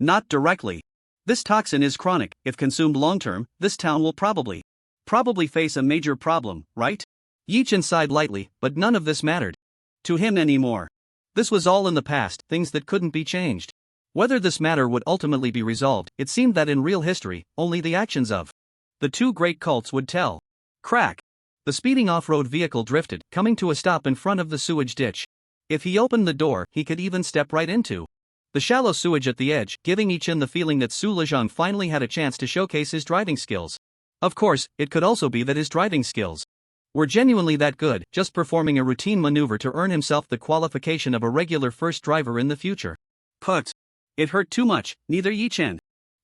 not directly. This toxin is chronic. If consumed long-term, this town will probably face a major problem, right? Yi Chen sighed lightly, but none of this mattered to him anymore. This was all in the past, things that couldn't be changed. Whether this matter would ultimately be resolved, it seemed that in real history, only the actions of the two great cults would tell. Crack! The speeding off-road vehicle drifted, coming to a stop in front of the sewage ditch. If he opened the door, he could even step right into the shallow sewage at the edge, giving Yi Chen the feeling that Su Lejang finally had a chance to showcase his driving skills. Of course, it could also be that his driving skills were genuinely that good, just performing a routine maneuver to earn himself the qualification of a regular first driver in the future. But it hurt too much. Neither Yi Chen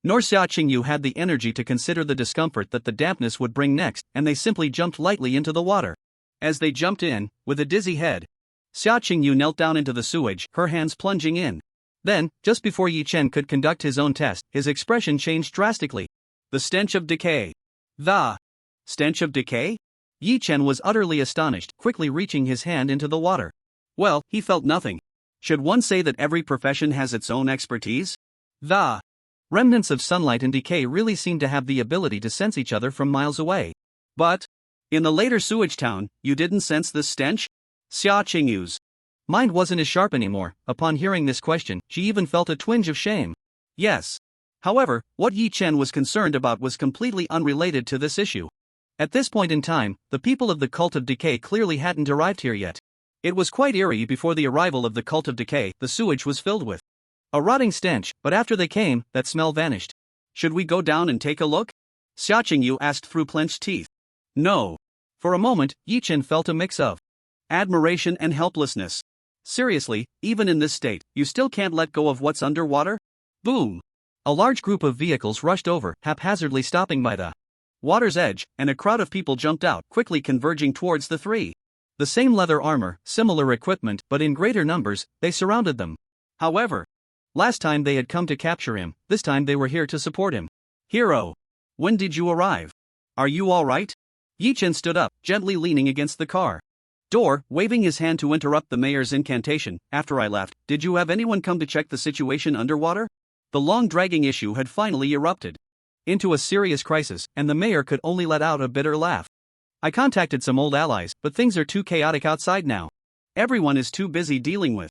nor Xia Qingyu had the energy to consider the discomfort that the dampness would bring next, and they simply jumped lightly into the water. As they jumped in, with a dizzy head, Xia Qingyu knelt down into the sewage, her hands plunging in. Then, just before Yi Chen could conduct his own test, his expression changed drastically. The stench of decay. The stench of decay? Yi Chen was utterly astonished, quickly reaching his hand into the water. Well, he felt nothing. Should one say that every profession has its own expertise? The remnants of sunlight and decay really seem to have the ability to sense each other from miles away. But in the later sewage town, you didn't sense this stench? Xia Qingyu's mind wasn't as sharp anymore. Upon hearing this question, she even felt a twinge of shame. Yes. However, what Yi Chen was concerned about was completely unrelated to this issue. At this point in time, the people of the Cult of Decay clearly hadn't arrived here yet. It was quite eerie before the arrival of the Cult of Decay. The sewage was filled with a rotting stench, but after they came, that smell vanished. Should we go down and take a look? Xia Qingyu asked through clenched teeth. No. For a moment, Yi Chen felt a mix of admiration and helplessness. Seriously, even in this state, you still can't let go of what's underwater? Boom! A large group of vehicles rushed over, haphazardly stopping by the water's edge, and a crowd of people jumped out, quickly converging towards the three. The same leather armor, similar equipment, but in greater numbers, they surrounded them. However, last time they had come to capture him, this time they were here to support him. Hero, when did you arrive? Are you alright? Yi-Chen stood up, gently leaning against the car door, waving his hand to interrupt the mayor's incantation. After I left, did you have anyone come to check the situation underwater? The long-dragging issue had finally erupted into a serious crisis, and the mayor could only let out a bitter laugh. I contacted some old allies, but things are too chaotic outside now. Everyone is too busy dealing with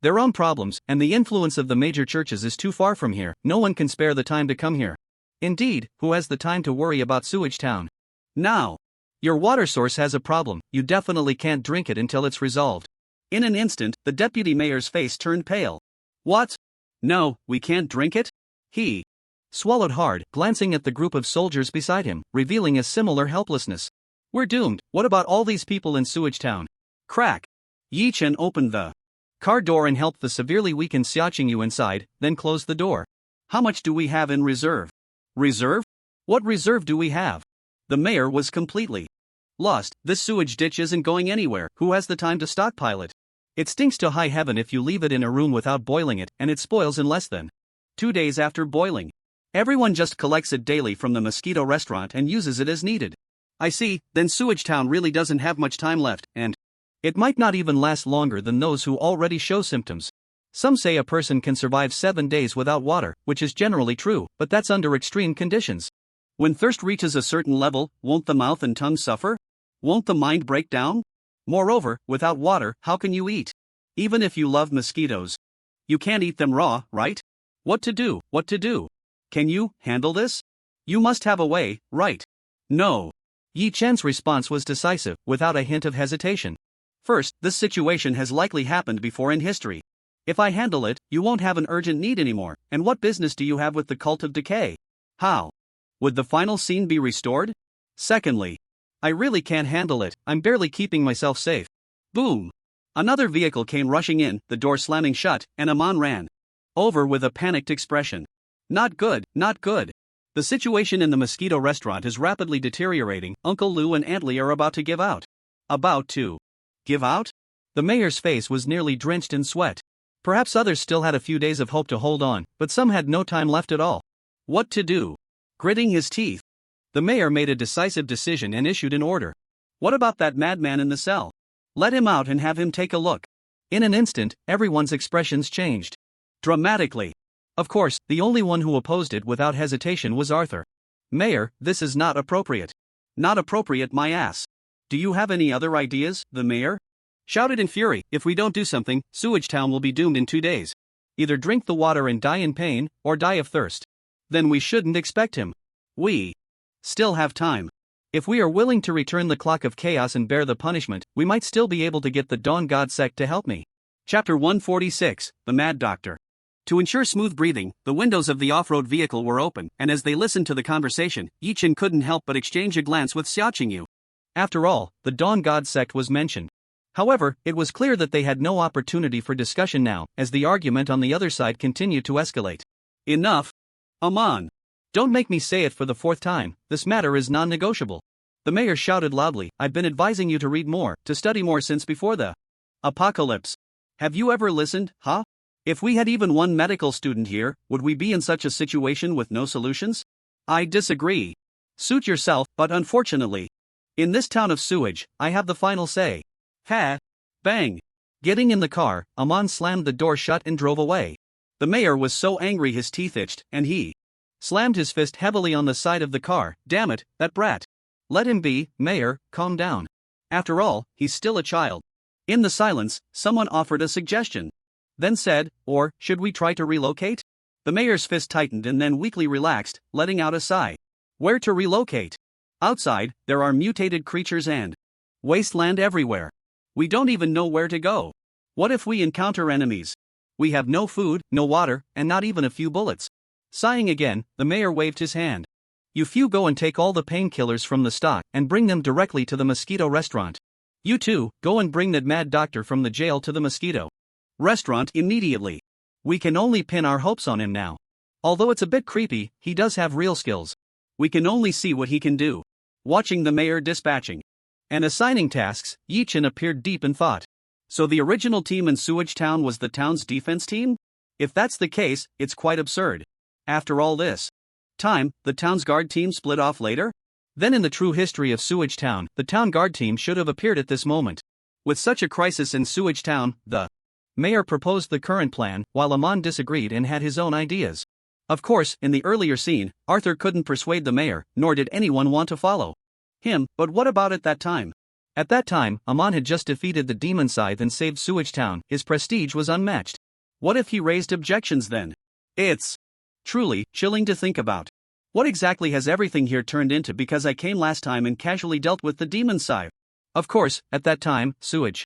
their own problems, and the influence of the major churches is too far from here. No one can spare the time to come here. Indeed, who has the time to worry about Sewage Town? Now, your water source has a problem, you definitely can't drink it until it's resolved. In an instant, the deputy mayor's face turned pale. What? No, we can't drink it? He swallowed hard, glancing at the group of soldiers beside him, revealing a similar helplessness. We're doomed. What about all these people in Sewage Town? Crack. Yi-Chen opened the car door and helped the severely weakened Xiaoqingyu inside, then closed the door. How much do we have in reserve? Reserve? What reserve do we have? The mayor was completely lost. This sewage ditch isn't going anywhere. Who has the time to stockpile it? It stinks to high heaven if you leave it in a room without boiling it, and it spoils in less than 2 days after boiling. Everyone just collects it daily from the mosquito restaurant and uses it as needed. I see, then Sewage Town really doesn't have much time left, and it might not even last longer than those who already show symptoms. Some say a person can survive 7 days without water, which is generally true, but that's under extreme conditions. When thirst reaches a certain level, won't the mouth and tongue suffer? Won't the mind break down? Moreover, without water, how can you eat? Even if you love mosquitoes, you can't eat them raw, right? What to do? What to do? Can you handle this? You must have a way, right? No. Yi-Chen's response was decisive, without a hint of hesitation. First, this situation has likely happened before in history. If I handle it, you won't have an urgent need anymore, and what business do you have with the cult of decay? How would the final scene be restored? Secondly, I really can't handle it, I'm barely keeping myself safe. Boom! Another vehicle came rushing in, the door slamming shut, and Amon ran over with a panicked expression. Not good, not good. The situation in the mosquito restaurant is rapidly deteriorating. Uncle Lou and Aunt Lee are about to give out. About to give out? The mayor's face was nearly drenched in sweat. Perhaps others still had a few days of hope to hold on, but some had no time left at all. What to do? Gritting his teeth, the mayor made a decisive decision and issued an order. What about that madman in the cell? Let him out and have him take a look. In an instant, everyone's expressions changed dramatically. Of course, the only one who opposed it without hesitation was Arthur. Mayor, this is not appropriate. Not appropriate, my ass. Do you have any other ideas? The mayor shouted in fury. If we don't do something, Sewage Town will be doomed in 2 days. Either drink the water and die in pain, or die of thirst. Then we shouldn't expect him. We still have time. If we are willing to return the clock of chaos and bear the punishment, we might still be able to get the Dawn God sect to help me. Chapter 146, The Mad Doctor. To ensure smooth breathing, the windows of the off-road vehicle were open, and as they listened to the conversation, Yi-Chen couldn't help but exchange a glance with Xiaoqingyu. After all, the Dawn God sect was mentioned. However, it was clear that they had no opportunity for discussion now, as the argument on the other side continued to escalate. Enough! Amon! Don't make me say it for the 4th time, this matter is non-negotiable. The mayor shouted loudly, I've been advising you to read more, to study more since before the apocalypse. Have you ever listened, huh? If we had even one medical student here, would we be in such a situation with no solutions? I disagree. Suit yourself, but unfortunately, in this town of Sewage, I have the final say. Ha! Bang! Getting in the car, Amon slammed the door shut and drove away. The mayor was so angry his teeth itched, and he slammed his fist heavily on the side of the car. Damn it, that brat. Let him be, mayor, calm down. After all, he's still a child. In the silence, someone offered a suggestion. Then said, or, should we try to relocate? The mayor's fist tightened and then weakly relaxed, letting out a sigh. Where to relocate? Outside, there are mutated creatures and wasteland everywhere. We don't even know where to go. What if we encounter enemies? We have no food, no water, and not even a few bullets. Sighing again, the mayor waved his hand. You few go and take all the painkillers from the stock and bring them directly to the mosquito restaurant. You two, go and bring that mad doctor from the jail to the mosquito restaurant immediately. We can only pin our hopes on him now. Although it's a bit creepy, he does have real skills. We can only see what he can do. Watching the mayor dispatching And assigning tasks, Yi-Chen appeared deep in thought. So the original team in Sewage Town was the town's defense team? If that's the case, it's quite absurd. After all this time, the town's guard team split off later? Then in the true history of Sewage Town, the town guard team should have appeared at this moment. With such a crisis in Sewage Town, the mayor proposed the current plan, while Amon disagreed and had his own ideas. Of course, in the earlier scene, Arthur couldn't persuade the mayor, nor did anyone want to follow him, but what about at that time? At that time, Amon had just defeated the demon scythe and saved Sewage Town. His prestige was unmatched. What if he raised objections then? It's truly chilling to think about. What exactly has everything here turned into because I came last time and casually dealt with the demon scythe? Of course, at that time, Sewage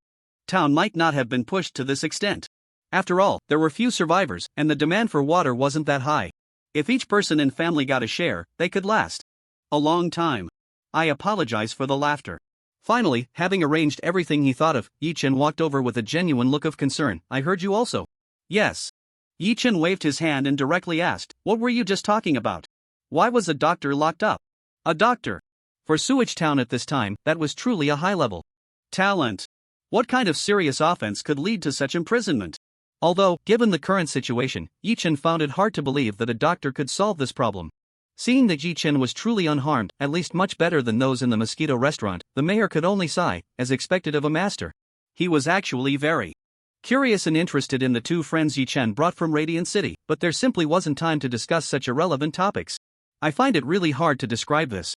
Town might not have been pushed to this extent. After all, there were few survivors, and the demand for water wasn't that high. If each person and family got a share, they could last a long time. I apologize for the laughter. Finally, having arranged everything he thought of, Yi-Chen walked over with a genuine look of concern. I heard you also. Yes. Yi-Chen waved his hand and directly asked, what were you just talking about? Why was a doctor locked up? A doctor? For Sewage Town at this time, that was truly a high-level talent. What kind of serious offense could lead to such imprisonment? Although, given the current situation, Yi-Chen found it hard to believe that a doctor could solve this problem. Seeing that Yi-Chen was truly unharmed, at least much better than those in the Mosquito restaurant, the mayor could only sigh, as expected of a master. He was actually very curious and interested in the two friends Yi-Chen brought from Radiant City, but there simply wasn't time to discuss such irrelevant topics. I find it really hard to describe this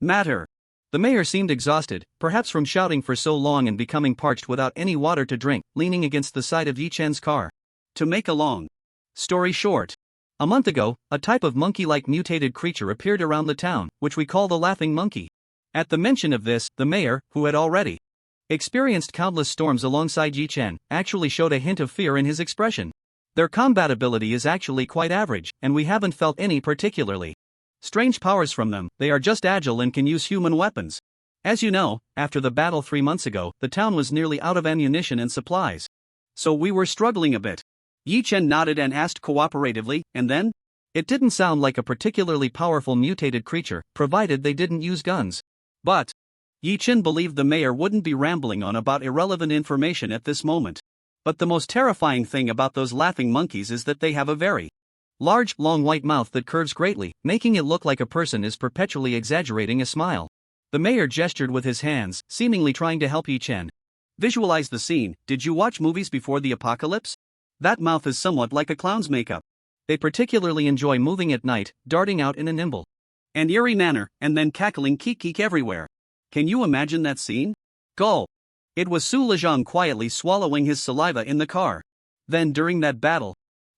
matter. The mayor seemed exhausted, perhaps from shouting for so long and becoming parched without any water to drink, leaning against the side of Yi-Chen's car. To make a long story short, a month ago, a type of monkey-like mutated creature appeared around the town, which we call the laughing monkey. At the mention of this, the mayor, who had already experienced countless storms alongside Yi-Chen, actually showed a hint of fear in his expression. Their combat ability is actually quite average, and we haven't felt any particularly strange powers from them. They are just agile and can use human weapons. As you know, after the battle 3 months ago, the town was nearly out of ammunition and supplies. So we were struggling a bit. Yi-Chen nodded and asked cooperatively, and then? It didn't sound like a particularly powerful mutated creature, provided they didn't use guns. But Yi-Chen believed the mayor wouldn't be rambling on about irrelevant information at this moment. But the most terrifying thing about those laughing monkeys is that they have a very large, long white mouth that curves greatly, making it look like a person is perpetually exaggerating a smile. The mayor gestured with his hands, seemingly trying to help Yi-Chen visualize the scene. Did you watch movies before the apocalypse? That mouth is somewhat like a clown's makeup. They particularly enjoy moving at night, darting out in a nimble and eerie manner, and then cackling keek-keek everywhere. Can you imagine that scene? Gulp. It was Su Lejong quietly swallowing his saliva in the car. Then during that battle,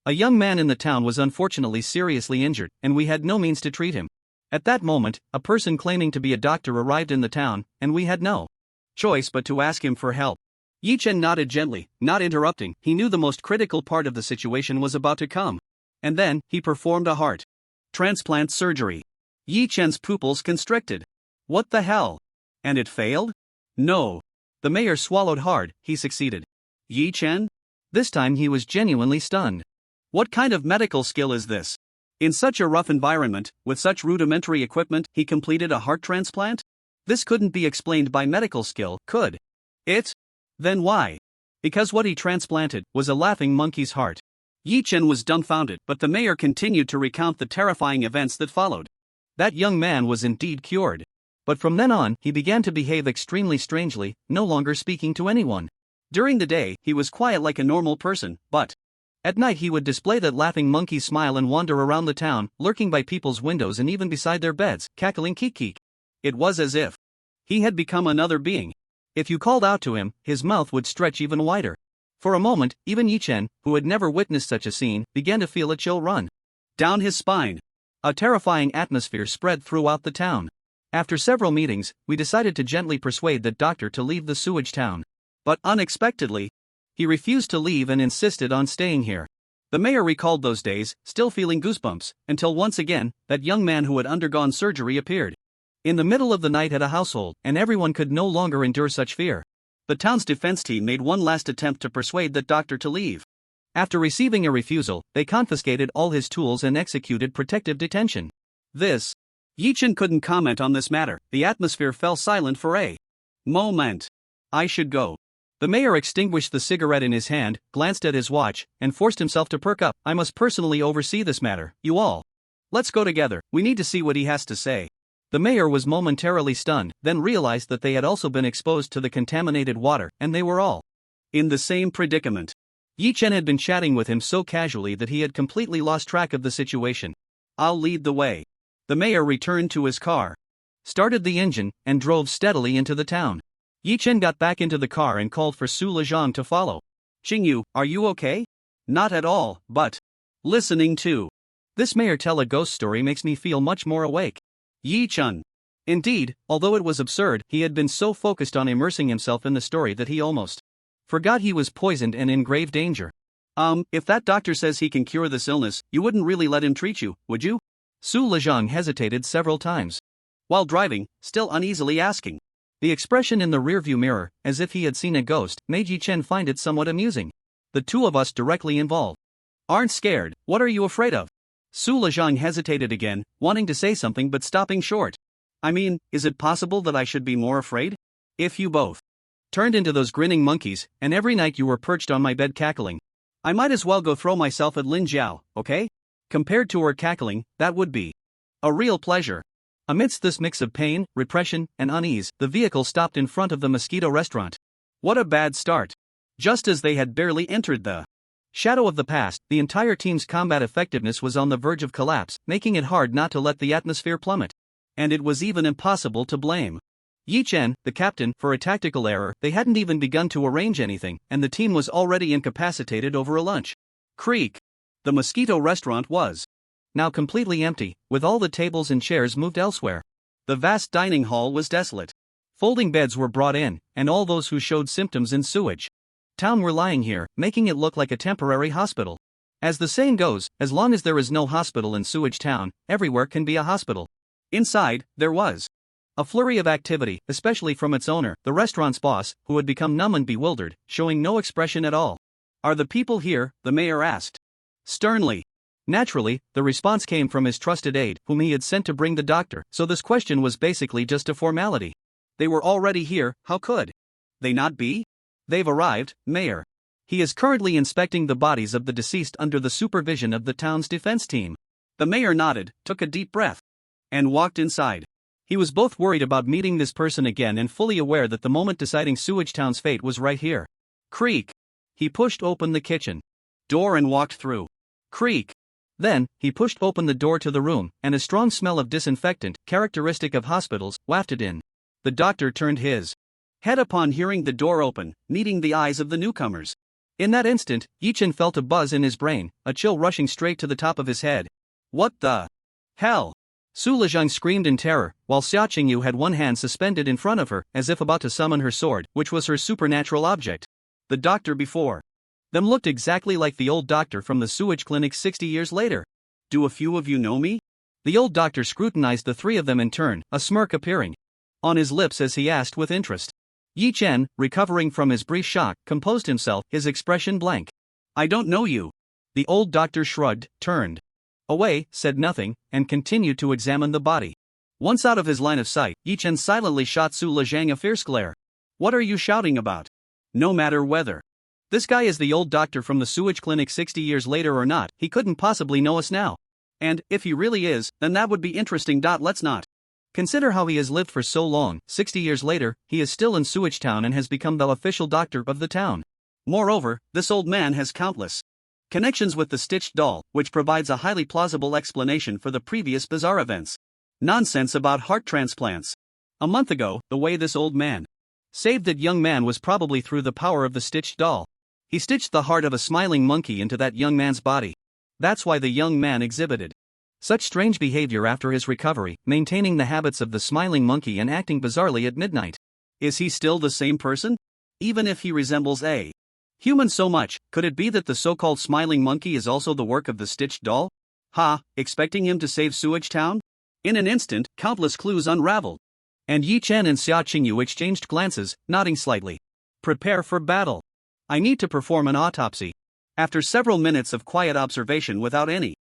a young man in the town was unfortunately seriously injured, and we had no means to treat him. At that moment, a person claiming to be a doctor arrived in the town, and we had no choice but to ask him for help. Yi-Chen nodded gently, not interrupting. He knew the most critical part of the situation was about to come. And then, he performed a heart transplant surgery. Yi-Chen's pupils constricted. What the hell? And it failed? No. The mayor swallowed hard. He succeeded. Yi-Chen? This time he was genuinely stunned. What kind of medical skill is this? In such a rough environment, with such rudimentary equipment, he completed a heart transplant? This couldn't be explained by medical skill, could it? Then why? Because what he transplanted was a laughing monkey's heart. Yi-Chen was dumbfounded, but the mayor continued to recount the terrifying events that followed. That young man was indeed cured. But from then on, he began to behave extremely strangely, no longer speaking to anyone. During the day, he was quiet like a normal person, but at night he would display that laughing monkey smile and wander around the town, lurking by people's windows and even beside their beds, cackling keek-keek. It was as if he had become another being. If you called out to him, his mouth would stretch even wider. For a moment, even Yi-Chen, who had never witnessed such a scene, began to feel a chill run down his spine. A terrifying atmosphere spread throughout the town. After several meetings, we decided to gently persuade the doctor to leave the Sewage Town. But unexpectedly, he refused to leave and insisted on staying here. The mayor recalled those days, still feeling goosebumps, until once again, that young man who had undergone surgery appeared in the middle of the night at a household, and everyone could no longer endure such fear. The town's defense team made one last attempt to persuade the doctor to leave. After receiving a refusal, they confiscated all his tools and executed protective detention. Yi-Chen couldn't comment on this matter. The atmosphere fell silent for a Moment. I should go. The mayor extinguished the cigarette in his hand, glanced at his watch, and forced himself to perk up. I must personally oversee this matter, you all. Let's go together, we need to see what he has to say. The mayor was momentarily stunned, then realized that they had also been exposed to the contaminated water, and they were all in the same predicament. Yi Chen had been chatting with him so casually that he had completely lost track of the situation. I'll lead the way. The mayor returned to his car, started the engine, and drove steadily into the town. Yi Chen got back into the car and called for Su Lezhang to follow. Xingyu, are you okay? Not at all, but listening to this mayor tell a ghost story makes me feel much more awake. Yi Chen. Indeed, although it was absurd, he had been so focused on immersing himself in the story that he almost forgot he was poisoned and in grave danger. If that doctor says he can cure this illness, you wouldn't really let him treat you, would you? Su Lezhang hesitated several times. While driving, still uneasily asking. The expression in the rearview mirror, as if he had seen a ghost, made Yi Chen find it somewhat amusing. The two of us directly involved aren't scared, what are you afraid of? Su Lezhang hesitated again, wanting to say something but stopping short. I mean, is it possible that I should be more afraid? If you both turned into those grinning monkeys, and every night you were perched on my bed cackling, I might as well go throw myself at Lin Jiao, okay? Compared to her cackling, that would be a real pleasure. Amidst this mix of pain, repression, and unease, the vehicle stopped in front of the Mosquito restaurant. What a bad start. Just as they had barely entered the shadow of the past, the entire team's combat effectiveness was on the verge of collapse, making it hard not to let the atmosphere plummet. And it was even impossible to blame Yi Chen, the captain, for a tactical error. They hadn't even begun to arrange anything, and the team was already incapacitated over a lunch. Creak. The Mosquito restaurant was now completely empty, with all the tables and chairs moved elsewhere. The vast dining hall was desolate. Folding beds were brought in, and all those who showed symptoms in Sewage town were lying here, making it look like a temporary hospital. As the saying goes, as long as there is no hospital in Sewage town, everywhere can be a hospital. Inside, there was a flurry of activity, especially from its owner, the restaurant's boss, who had become numb and bewildered, showing no expression at all. Are the people here? The mayor asked sternly. Naturally, the response came from his trusted aide, whom he had sent to bring the doctor, so this question was basically just a formality. They were already here, how could they not be? They've arrived, Mayor. He is currently inspecting the bodies of the deceased under the supervision of the town's defense team. The mayor nodded, took a deep breath, and walked inside. He was both worried about meeting this person again and fully aware that the moment deciding Sewage Town's fate was right here. Creak. He pushed open the kitchen door and walked through. Creak. Then, he pushed open the door to the room, and a strong smell of disinfectant, characteristic of hospitals, wafted in. The doctor turned his head upon hearing the door open, needing the eyes of the newcomers. In that instant, Yi Chen felt a buzz in his brain, a chill rushing straight to the top of his head. What the hell? Su Lezhang screamed in terror, while Xia Qingyu had one hand suspended in front of her, as if about to summon her sword, which was her supernatural object. The doctor before them looked exactly like the old doctor from the sewage clinic 60 years later. Do a few of you know me? The old doctor scrutinized the three of them in turn, a smirk appearing on his lips as he asked with interest. Yi Chen, recovering from his brief shock, composed himself, his expression blank. I don't know you. The old doctor shrugged, turned away, said nothing, and continued to examine the body. Once out of his line of sight, Yi Chen silently shot Su Lezhang a fierce glare. What are you shouting about? No matter whether this guy is the old doctor from the sewage clinic 60 years later or not, he couldn't possibly know us now. And, if he really is, then that would be interesting. Let's not consider how he has lived for so long. 60 years later, he is still in Sewage Town and has become the official doctor of the town. Moreover, this old man has countless connections with the stitched doll, which provides a highly plausible explanation for the previous bizarre events. Nonsense about heart transplants. A month ago, the way this old man saved that young man was probably through the power of the stitched doll. He stitched the heart of a smiling monkey into that young man's body. That's why the young man exhibited such strange behavior after his recovery, maintaining the habits of the smiling monkey and acting bizarrely at midnight. Is he still the same person? Even if he resembles a human so much, could it be that the so-called smiling monkey is also the work of the stitched doll? Expecting him to save Sewage Town? In an instant, countless clues unraveled. And Yi Chen and Xia Qingyu exchanged glances, nodding slightly. Prepare for battle. I need to perform an autopsy. After several minutes of quiet observation without any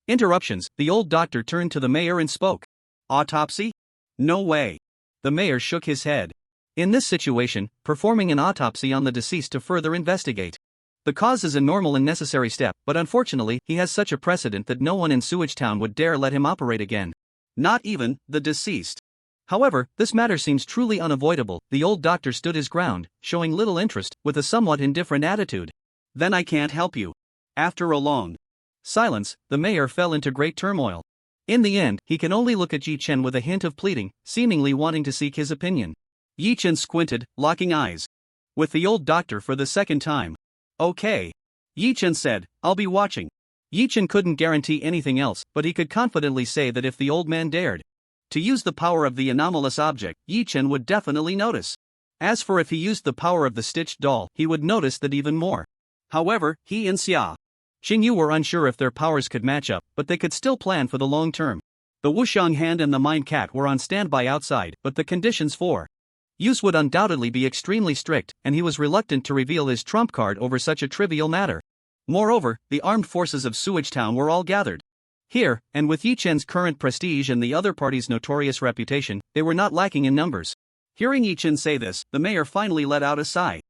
interruptions, the old doctor turned to the mayor and spoke. Autopsy? No way. The mayor shook his head. In this situation, performing an autopsy on the deceased to further investigate the cause is a normal and necessary step, but unfortunately, he has such a precedent that no one in Sewage Town would dare let him operate again. Not even the deceased. However, this matter seems truly unavoidable. The old doctor stood his ground, showing little interest, with a somewhat indifferent attitude. Then I can't help you. After a long silence, the mayor fell into great turmoil. In the end, he can only look at Yi Chen with a hint of pleading, seemingly wanting to seek his opinion. Yi Chen squinted, locking eyes with the old doctor for the second time. Okay. Yi Chen said, I'll be watching. Yi Chen couldn't guarantee anything else, but he could confidently say that if the old man dared to use the power of the anomalous object, Yi Chen would definitely notice. As for if he used the power of the stitched doll, he would notice that even more. However, he and Xia Xingyu were unsure if their powers could match up, but they could still plan for the long term. The Wuxiang Hand and the Mind Cat were on standby outside, but the conditions for use would undoubtedly be extremely strict, and he was reluctant to reveal his trump card over such a trivial matter. Moreover, the armed forces of Sewage Town were all gathered here, and with Yi Chen's current prestige and the other party's notorious reputation, they were not lacking in numbers. Hearing Yi Chen say this, the mayor finally let out a sigh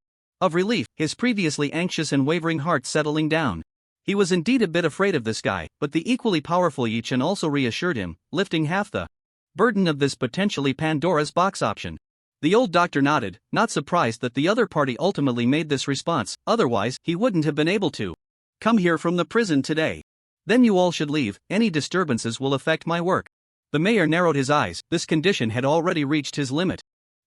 of relief, his previously anxious and wavering heart settling down. He was indeed a bit afraid of this guy, but the equally powerful Yi Chen also reassured him, lifting half the burden of this potentially Pandora's box option. The old doctor nodded, not surprised that the other party ultimately made this response, otherwise he wouldn't have been able to come here from the prison today. Then you all should leave, any disturbances will affect my work. The mayor narrowed his eyes, this condition had already reached his limit.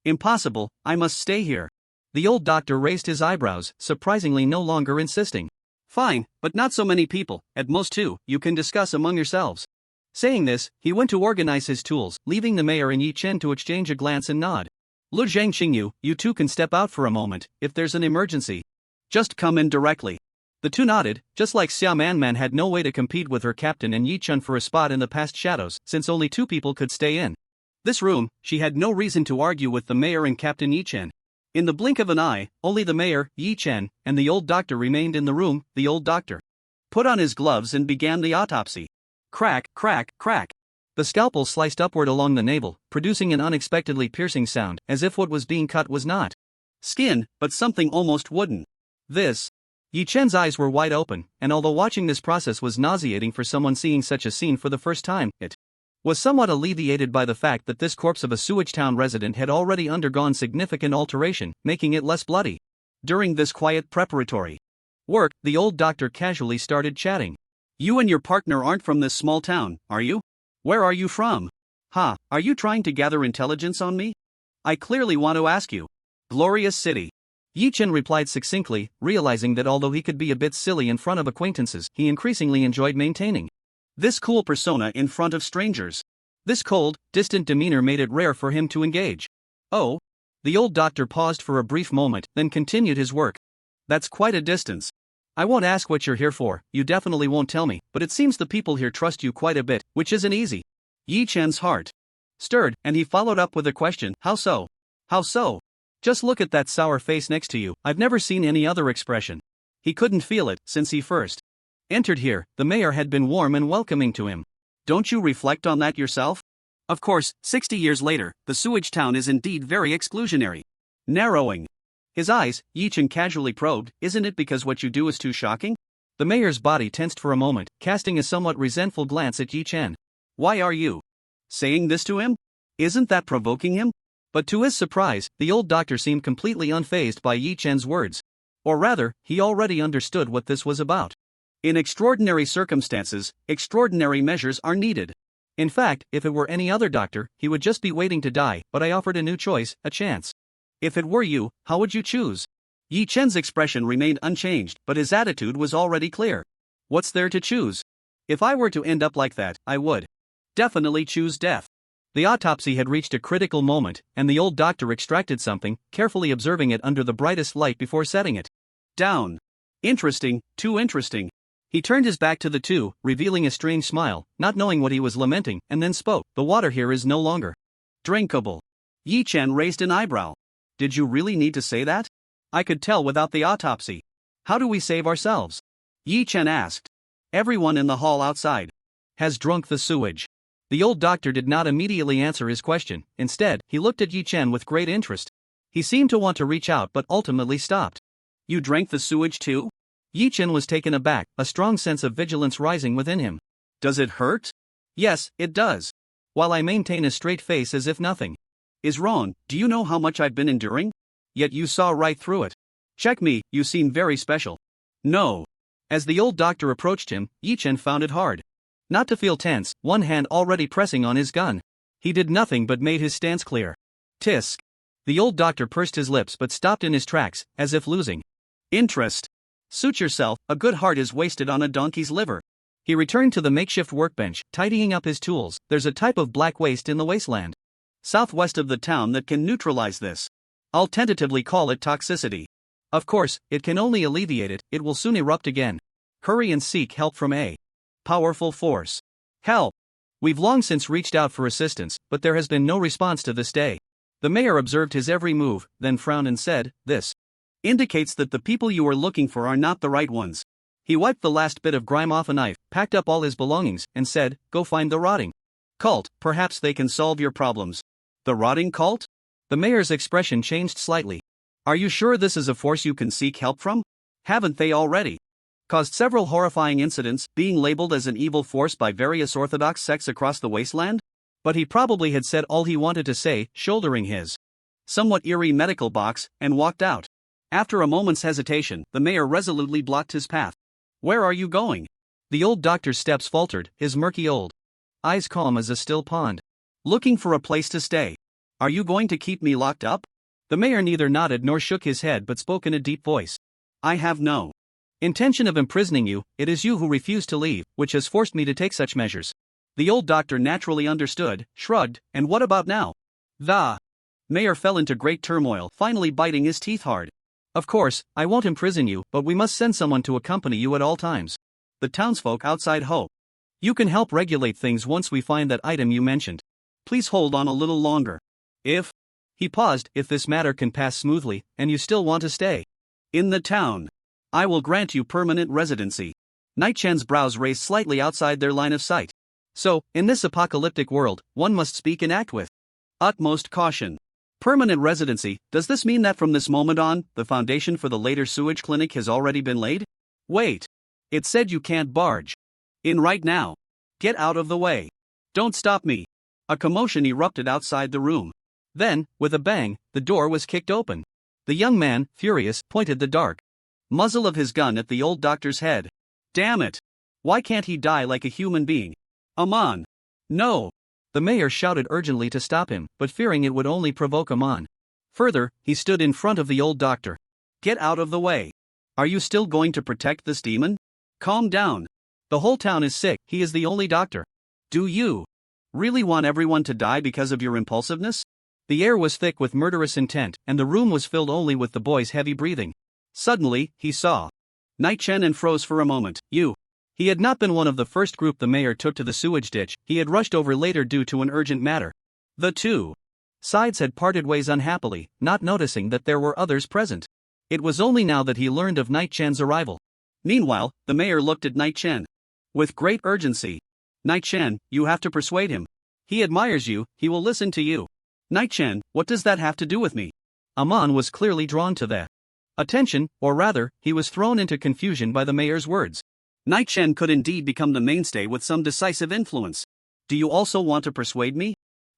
Impossible, I must stay here. The old doctor raised his eyebrows, surprisingly no longer insisting. Fine, but not so many people, at most two, you can discuss among yourselves. Saying this, he went to organize his tools, leaving the mayor and Yi Chen to exchange a glance and nod. Lu Zhang Xingyu, you two can step out for a moment, if there's an emergency. Just come in directly. The two nodded, just like Xia Man had no way to compete with her captain and Yi Chen for a spot in the past shadows, since only two people could stay in this room, she had no reason to argue with the mayor and Captain Yi Chen. In the blink of an eye, only the mayor, Yi Chen, and the old doctor remained in the room. The old doctor put on his gloves and began the autopsy. Crack, crack, crack. The scalpel sliced upward along the navel, producing an unexpectedly piercing sound, as if what was being cut was not skin, but something almost wooden. This. Yi Chen's eyes were wide open, and although watching this process was nauseating for someone seeing such a scene for the first time, it was somewhat alleviated by the fact that this corpse of a Sewage Town resident had already undergone significant alteration, making it less bloody. During this quiet preparatory work, the old doctor casually started chatting. You and your partner aren't from this small town, are you? Where are you from? Ha, are you trying to gather intelligence on me? I clearly want to ask you. Glorious city. Yi Chen replied succinctly, realizing that although he could be a bit silly in front of acquaintances, he increasingly enjoyed maintaining this cool persona in front of strangers. This cold, distant demeanor made it rare for him to engage. Oh? The old doctor paused for a brief moment, then continued his work. That's quite a distance. I won't ask what you're here for, you definitely won't tell me, but it seems the people here trust you quite a bit, which isn't easy. Yi Chen's heart stirred, and he followed up with a question, how so? How so? Just look at that sour face next to you, I've never seen any other expression. He couldn't feel it, since he first entered here, the mayor had been warm and welcoming to him. Don't you reflect on that yourself? Of course, 60 years later, the Sewage Town is indeed very exclusionary. Narrowing his eyes, Yi Chen casually probed, isn't it because what you do is too shocking? The mayor's body tensed for a moment, casting a somewhat resentful glance at Yi Chen. Why are you saying this to him? Isn't that provoking him? But to his surprise, the old doctor seemed completely unfazed by Yi Chen's words. Or rather, he already understood what this was about. In extraordinary circumstances, extraordinary measures are needed. In fact, if it were any other doctor, he would just be waiting to die, but I offered a new choice, a chance. If it were you, how would you choose? Yi Chen's expression remained unchanged, but his attitude was already clear. What's there to choose? If I were to end up like that, I would definitely choose death. The autopsy had reached a critical moment, and the old doctor extracted something, carefully observing it under the brightest light before setting it down. Interesting, too interesting. He turned his back to the two, revealing a strange smile, not knowing what he was lamenting, and then spoke. The water here is no longer drinkable. Yi Chen raised an eyebrow. Did you really need to say that? I could tell without the autopsy. How do we save ourselves? Yi Chen asked. Everyone in the hall outside has drunk the sewage. The old doctor did not immediately answer his question. Instead, he looked at Yi Chen with great interest. He seemed to want to reach out but ultimately stopped. You drank the sewage too? Yi Chen was taken aback, a strong sense of vigilance rising within him. Does it hurt? Yes, it does. While I maintain a straight face as if nothing is wrong. Do you know how much I've been enduring? Yet you saw right through it. Check me, you seem very special. No. As the old doctor approached him, Yi Chen found it hard not to feel tense, one hand already pressing on his gun. He did nothing but made his stance clear. Tisk. The old doctor pursed his lips but stopped in his tracks, as if losing interest. Suit yourself, a good heart is wasted on a donkey's liver. He returned to the makeshift workbench, tidying up his tools. There's a type of black waste in the wasteland southwest of the town that can neutralize this. I'll tentatively call it toxicity. Of course, it can only alleviate it, it will soon erupt again. Hurry and seek help from a powerful force. Help! We've long since reached out for assistance, but there has been no response to this day. The mayor observed his every move, then frowned and said, "This indicates that the people you are looking for are not the right ones." He wiped the last bit of grime off a knife, packed up all his belongings, and said, "Go find the rotting cult, perhaps they can solve your problems." The rotting cult? The mayor's expression changed slightly. Are you sure this is a force you can seek help from? Haven't they already caused several horrifying incidents, being labeled as an evil force by various orthodox sects across the wasteland? But he probably had said all he wanted to say, shouldering his somewhat eerie medical box, and walked out. After a moment's hesitation, the mayor resolutely blocked his path. Where are you going? The old doctor's steps faltered, his murky old eyes calm as a still pond. Looking for a place to stay. Are you going to keep me locked up? The mayor neither nodded nor shook his head but spoke in a deep voice. I have no intention of imprisoning you, it is you who refuse to leave, which has forced me to take such measures. The old doctor naturally understood, shrugged, and what about now? The mayor fell into great turmoil, finally biting his teeth hard. Of course, I won't imprison you, but we must send someone to accompany you at all times. The townsfolk outside hope you can help regulate things once we find that item you mentioned. Please hold on a little longer. If he paused, if this matter can pass smoothly, and you still want to stay in the town, I will grant you permanent residency. Night Chen's brows raised slightly outside their line of sight. So, in this apocalyptic world, one must speak and act with utmost caution. Permanent residency, does this mean that from this moment on, the foundation for the later sewage clinic has already been laid? Wait. It said you can't barge in right now. Get out of the way. Don't stop me. A commotion erupted outside the room. Then, with a bang, the door was kicked open. The young man, furious, pointed the dark muzzle of his gun at the old doctor's head. Damn it! Why can't he die like a human being? Aman! No! The mayor shouted urgently to stop him, but fearing it would only provoke Aman further, he stood in front of the old doctor. Get out of the way. Are you still going to protect this demon? Calm down. The whole town is sick, he is the only doctor. Do you really want everyone to die because of your impulsiveness? The air was thick with murderous intent, and the room was filled only with the boy's heavy breathing. Suddenly, he saw Night Chen and froze for a moment. You. He had not been one of the first group the mayor took to the sewage ditch, he had rushed over later due to an urgent matter. The two sides had parted ways unhappily, not noticing that there were others present. It was only now that he learned of Night Chen's arrival. Meanwhile, the mayor looked at Night Chen with great urgency. Night Chen, you have to persuade him. He admires you, he will listen to you. Night Chen, what does that have to do with me? Aman was clearly drawn to that attention, or rather, he was thrown into confusion by the mayor's words. Night Chen could indeed become the mainstay with some decisive influence. Do you also want to persuade me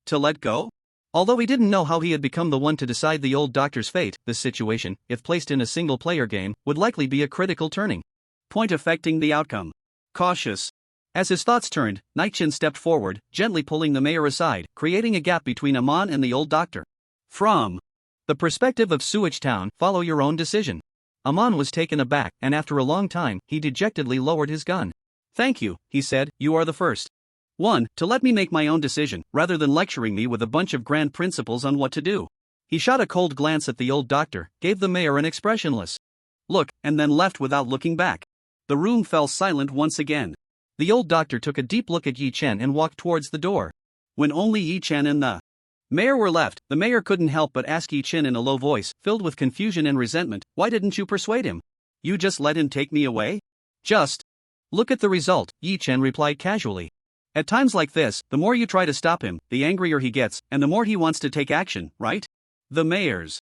to let go? Although he didn't know how he had become the one to decide the old doctor's fate, this situation, if placed in a single-player game, would likely be a critical turning point affecting the outcome. Cautious. As his thoughts turned, Night Chen stepped forward, gently pulling the mayor aside, creating a gap between Aman and the old doctor. From the perspective of Sewage Town, follow your own decision. Aman was taken aback, and after a long time, he dejectedly lowered his gun. Thank you, he said, you are the first one to let me make my own decision, rather than lecturing me with a bunch of grand principles on what to do. He shot a cold glance at the old doctor, gave the mayor an expressionless look, and then left without looking back. The room fell silent once again. The old doctor took a deep look at Yi Chen and walked towards the door. When only Yi Chen and the mayor were left, the mayor couldn't help but ask Yi Chen in a low voice, filled with confusion and resentment, why didn't you persuade him? You just let him take me away? Just look at the result, Yi Chen replied casually. At times like this, the more you try to stop him, the angrier he gets, and the more he wants to take action, right? The mayor's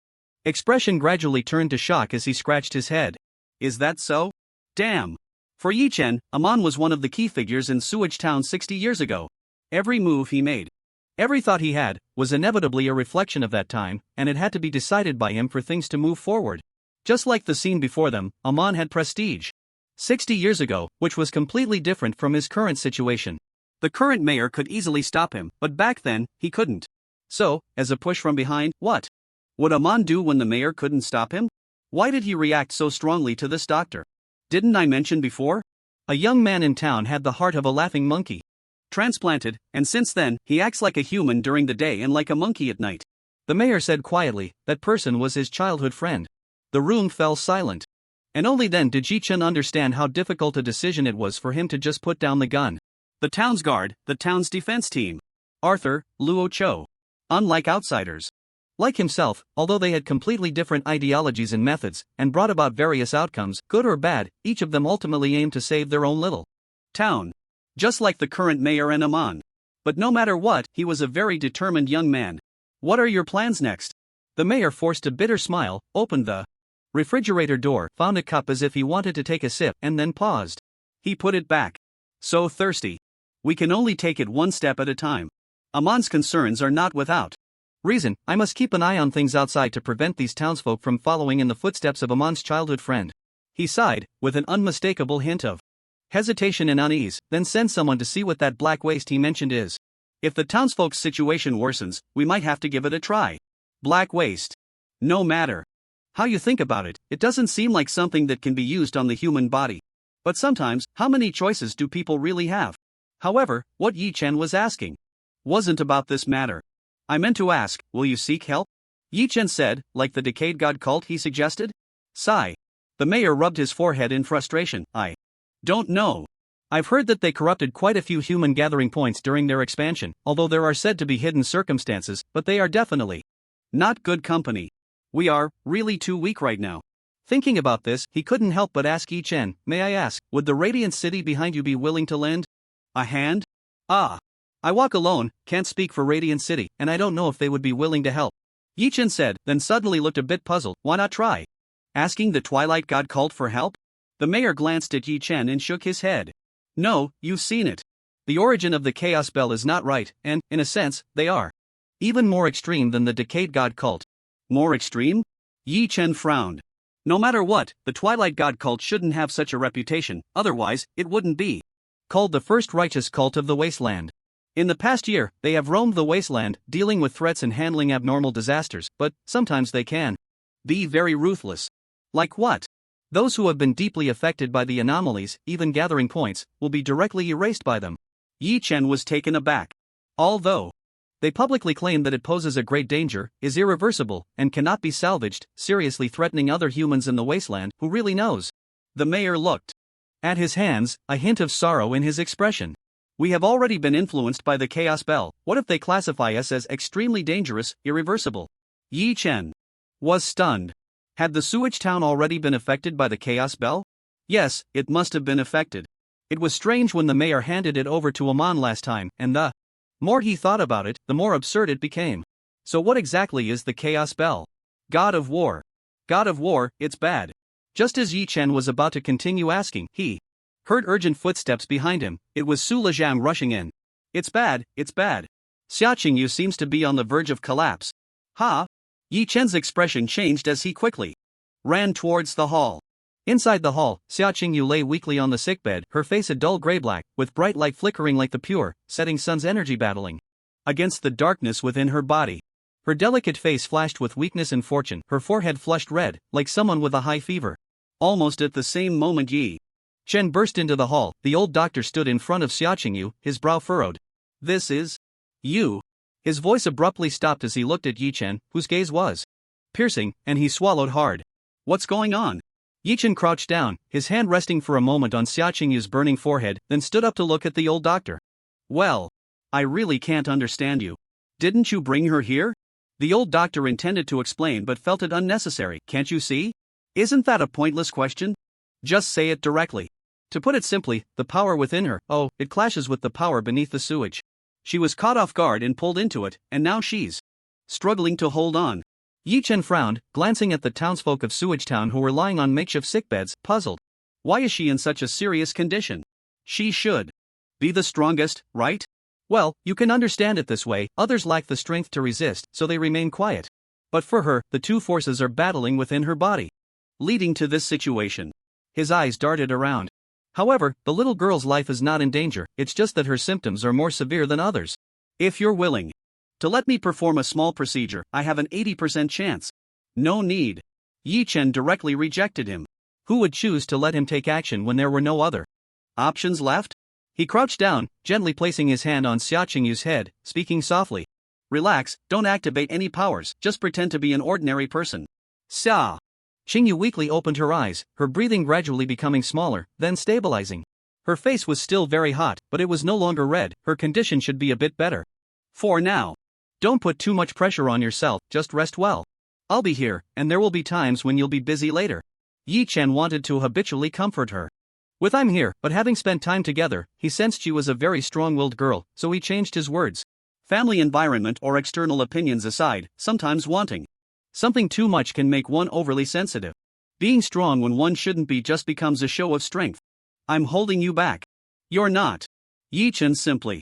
Expression gradually turned to shock as he scratched his head. Is that so? Damn. For Yi-chen, Amon was one of the key figures in Sewage Town 60 years ago. Every move he made, every thought he had, was inevitably a reflection of that time, and it had to be decided by him for things to move forward. Just like the scene before them, Amon had prestige. 60 years ago, which was completely different from his current situation. The current mayor could easily stop him, but back then, he couldn't. So, as a push from behind, what would Amon do when the mayor couldn't stop him? Why did he react so strongly to this doctor? Didn't I mention before? A young man in town had the heart of a laughing monkey. Transplanted, and since then, he acts like a human during the day and like a monkey at night. The mayor said quietly, that person was his childhood friend. The room fell silent. And only then did Ji-chen understand how difficult a decision it was for him to just put down the gun. The town's guard, the town's defense team. Arthur, Luo Cho. Unlike outsiders. Like himself, although they had completely different ideologies and methods, and brought about various outcomes, good or bad, each of them ultimately aimed to save their own little town. Just like the current mayor and Amon. But no matter what, he was a very determined young man. What are your plans next? The mayor forced a bitter smile, opened the refrigerator door, found a cup as if he wanted to take a sip, and then paused. He put it back. So thirsty. We can only take it one step at a time. Amon's concerns are not without reason. I must keep an eye on things outside to prevent these townsfolk from following in the footsteps of Amon's childhood friend. He sighed, with an unmistakable hint of hesitation and unease, then send someone to see what that black waste he mentioned is. If the townsfolk's situation worsens, we might have to give it a try. Black waste. No matter how you think about it, it doesn't seem like something that can be used on the human body. But sometimes, how many choices do people really have? However, what Yi-chen was asking wasn't about this matter. I meant to ask, will you seek help? Yi-chen said, like the decayed god cult he suggested? Sigh. The mayor rubbed his forehead in frustration. I don't know. I've heard that they corrupted quite a few human gathering points during their expansion, although there are said to be hidden circumstances, but they are definitely not good company. We are really too weak right now. Thinking about this, he couldn't help but ask Yi-chen, may I ask, would the Radiant City behind you be willing to lend a hand? Ah. I walk alone, can't speak for Radiant City, and I don't know if they would be willing to help. Yi-chen said, then suddenly looked a bit puzzled. Why not try asking the Twilight God cult for help? The mayor glanced at Yi-chen and shook his head. No, you've seen it. The origin of the Chaos Bell is not right, and, in a sense, they are even more extreme than the Decayed God cult. More extreme? Yi-chen frowned. No matter what, the Twilight God cult shouldn't have such a reputation, otherwise, it wouldn't be called the first righteous cult of the wasteland. In the past year, they have roamed the wasteland, dealing with threats and handling abnormal disasters, but sometimes they can be very ruthless. Like what? Those who have been deeply affected by the anomalies, even gathering points, will be directly erased by them. Yi-chen was taken aback. Although they publicly claim that it poses a great danger, is irreversible, and cannot be salvaged, seriously threatening other humans in the wasteland, who really knows? The mayor looked at his hands, a hint of sorrow in his expression. We have already been influenced by the Chaos Bell. What if they classify us as extremely dangerous, irreversible? Yi-chen was stunned. Had the Sewage Town already been affected by the Chaos Bell? Yes, it must have been affected. It was strange when the mayor handed it over to Amon last time, and the more he thought about it, the more absurd it became. So what exactly is the Chaos Bell? God of War. God of War, it's bad. Just as Yi-chen was about to continue asking, he heard urgent footsteps behind him. It was Su Lejang rushing in. It's bad, it's bad. Xia Qingyu seems to be on the verge of collapse. Ha! Yi-chen's expression changed as he quickly ran towards the hall. Inside the hall, Xia Qingyu lay weakly on the sickbed, her face a dull gray-black, with bright light flickering like the pure, setting sun's energy battling against the darkness within her body. Her delicate face flashed with weakness and fortune, her forehead flushed red, like someone with a high fever. Almost at the same moment Yi-chen burst into the hall. The old doctor stood in front of Xia Qingyu, his brow furrowed. This is you. His voice abruptly stopped as he looked at Yi-chen, whose gaze was piercing, and he swallowed hard. What's going on? Yi-chen crouched down, his hand resting for a moment on Xia Qingyu's burning forehead, then stood up to look at the old doctor. Well, I really can't understand you. Didn't you bring her here? The old doctor intended to explain but felt it unnecessary. Can't you see? Isn't that a pointless question? Just say it directly. To put it simply, the power within her, it clashes with the power beneath the sewage. She was caught off guard and pulled into it, and now she's struggling to hold on. Yi Chen frowned, glancing at the townsfolk of Sewage Town who were lying on makeshift sickbeds, puzzled. Why is she in such a serious condition? She should be the strongest, right? Well, you can understand it this way, others lack the strength to resist, so they remain quiet. But for her, the two forces are battling within her body, leading to this situation. His eyes darted around. However, the little girl's life is not in danger, it's just that her symptoms are more severe than others. If you're willing to let me perform a small procedure, I have an 80% chance. No need. Yi Chen directly rejected him. Who would choose to let him take action when there were no other options left? He crouched down, gently placing his hand on Xia Qingyu's head, speaking softly. Relax, don't activate any powers, just pretend to be an ordinary person. Xia. Qingyu weakly opened her eyes, her breathing gradually becoming smaller, then stabilizing. Her face was still very hot, but it was no longer red, her condition should be a bit better. For now. Don't put too much pressure on yourself, just rest well. I'll be here, and there will be times when you'll be busy later. Yi Chen wanted to habitually comfort her. With I'm here, but having spent time together, he sensed she was a very strong-willed girl, so he changed his words. Family environment or external opinions aside, sometimes wanting something too much can make one overly sensitive. Being strong when one shouldn't be just becomes a show of strength. I'm holding you back. You're not. Yi Chen simply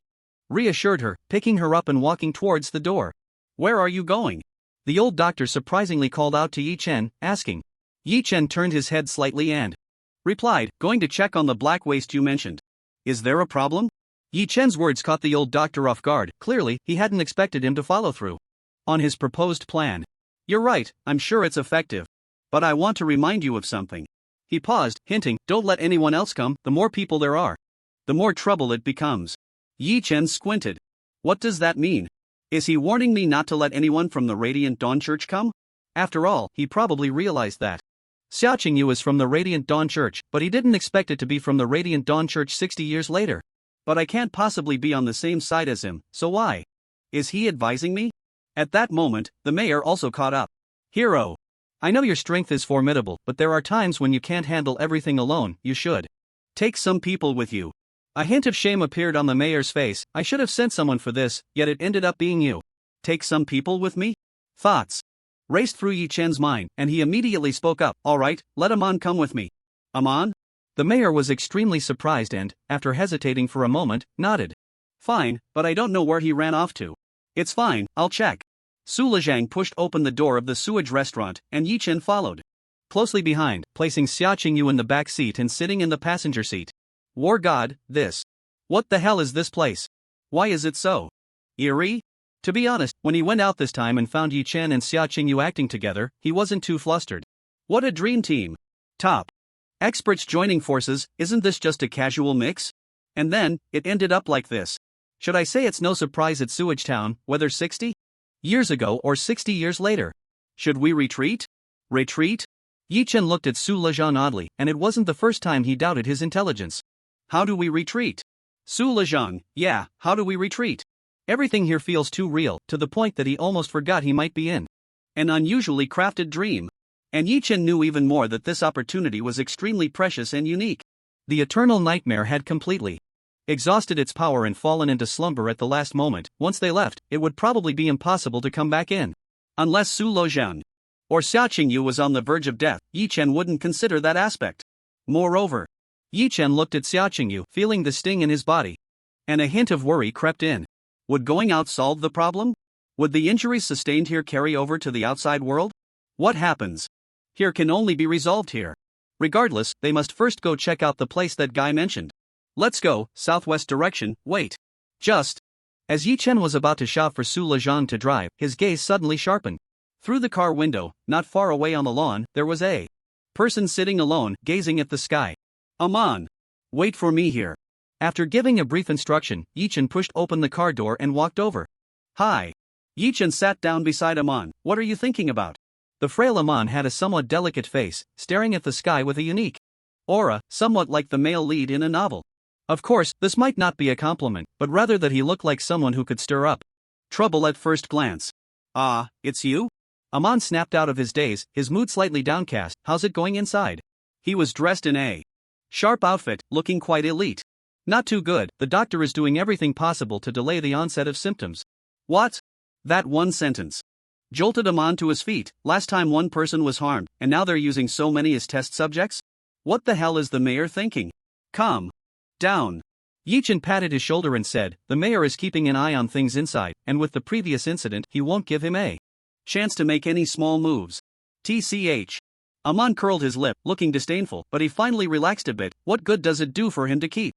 reassured her, picking her up and walking towards the door. Where are you going? The old doctor surprisingly called out to Yi Chen, asking. Yi Chen turned his head slightly and replied, going to check on the black waste you mentioned. Is there a problem? Yi Chen's words caught the old doctor off guard. Clearly, he hadn't expected him to follow through on his proposed plan. You're right, I'm sure it's effective. But I want to remind you of something. He paused, hinting, don't let anyone else come, the more people there are, the more trouble it becomes. Yi Chen squinted. What does that mean? Is he warning me not to let anyone from the Radiant Dawn Church come? After all, he probably realized that Xia Qingyu is from the Radiant Dawn Church, but he didn't expect it to be from the Radiant Dawn Church 60 years later. But I can't possibly be on the same side as him, so why? Is he advising me? At that moment, the mayor also caught up. Hero. I know your strength is formidable, but there are times when you can't handle everything alone, you should take some people with you. A hint of shame appeared on the mayor's face. I should have sent someone for this, yet it ended up being you. Take some people with me? Thoughts raced through Yi Chen's mind, and he immediately spoke up. All right, let Amon come with me. Amon? The mayor was extremely surprised and, after hesitating for a moment, nodded. Fine, but I don't know where he ran off to. It's fine, I'll check. Su Lezhang pushed open the door of the sewage restaurant, and Yi Chen followed closely behind, placing Xia Qingyu in the back seat and sitting in the passenger seat. War God, this. What the hell is this place? Why is it so eerie? To be honest, when he went out this time and found Yi Chen and Xia Qingyu acting together, he wasn't too flustered. What a dream team. Top experts joining forces, isn't this just a casual mix? And then, it ended up like this. Should I say it's no surprise at Sewage Town, whether 60 years ago or 60 years later? Should we retreat? Retreat? Yi Chen looked at Su Lezhang oddly, and it wasn't the first time he doubted his intelligence. How do we retreat? Su Lezhang, yeah, how do we retreat? Everything here feels too real, to the point that he almost forgot he might be in an unusually crafted dream. And Yi Chen knew even more that this opportunity was extremely precious and unique. The eternal nightmare had completely exhausted its power and fallen into slumber at the last moment. Once they left, it would probably be impossible to come back in. Unless Su Lezhang or Xia Qingyu was on the verge of death, Yi Chen wouldn't consider that aspect. Moreover, Yi Chen looked at Xia Qingyu, feeling the sting in his body. And a hint of worry crept in. Would going out solve the problem? Would the injuries sustained here carry over to the outside world? What happens here can only be resolved here. Regardless, they must first go check out the place that guy mentioned. Let's go, southwest direction. Wait. Just as Yi Chen was about to shout for Su Lezhang to drive, his gaze suddenly sharpened. Through the car window, not far away on the lawn, there was a person sitting alone, gazing at the sky. Amon, wait for me here. After giving a brief instruction, Yi Chen pushed open the car door and walked over. Hi. Yi Chen sat down beside Amon. What are you thinking about? The frail Amon had a somewhat delicate face, staring at the sky with a unique aura, somewhat like the male lead in a novel. Of course, this might not be a compliment, but rather that he looked like someone who could stir up trouble at first glance. Ah, it's you? Amon snapped out of his daze, his mood slightly downcast. How's it going inside? He was dressed in a sharp outfit, looking quite elite. Not too good, the doctor is doing everything possible to delay the onset of symptoms. What? That one sentence jolted Amon to his feet. Last time one person was harmed, and now they're using so many as test subjects? What the hell is the mayor thinking? Calm down. Yichen patted his shoulder and said, the mayor is keeping an eye on things inside, and with the previous incident, he won't give him a chance to make any small moves. TCH. Amon curled his lip, looking disdainful, but he finally relaxed a bit. What good does it do for him to keep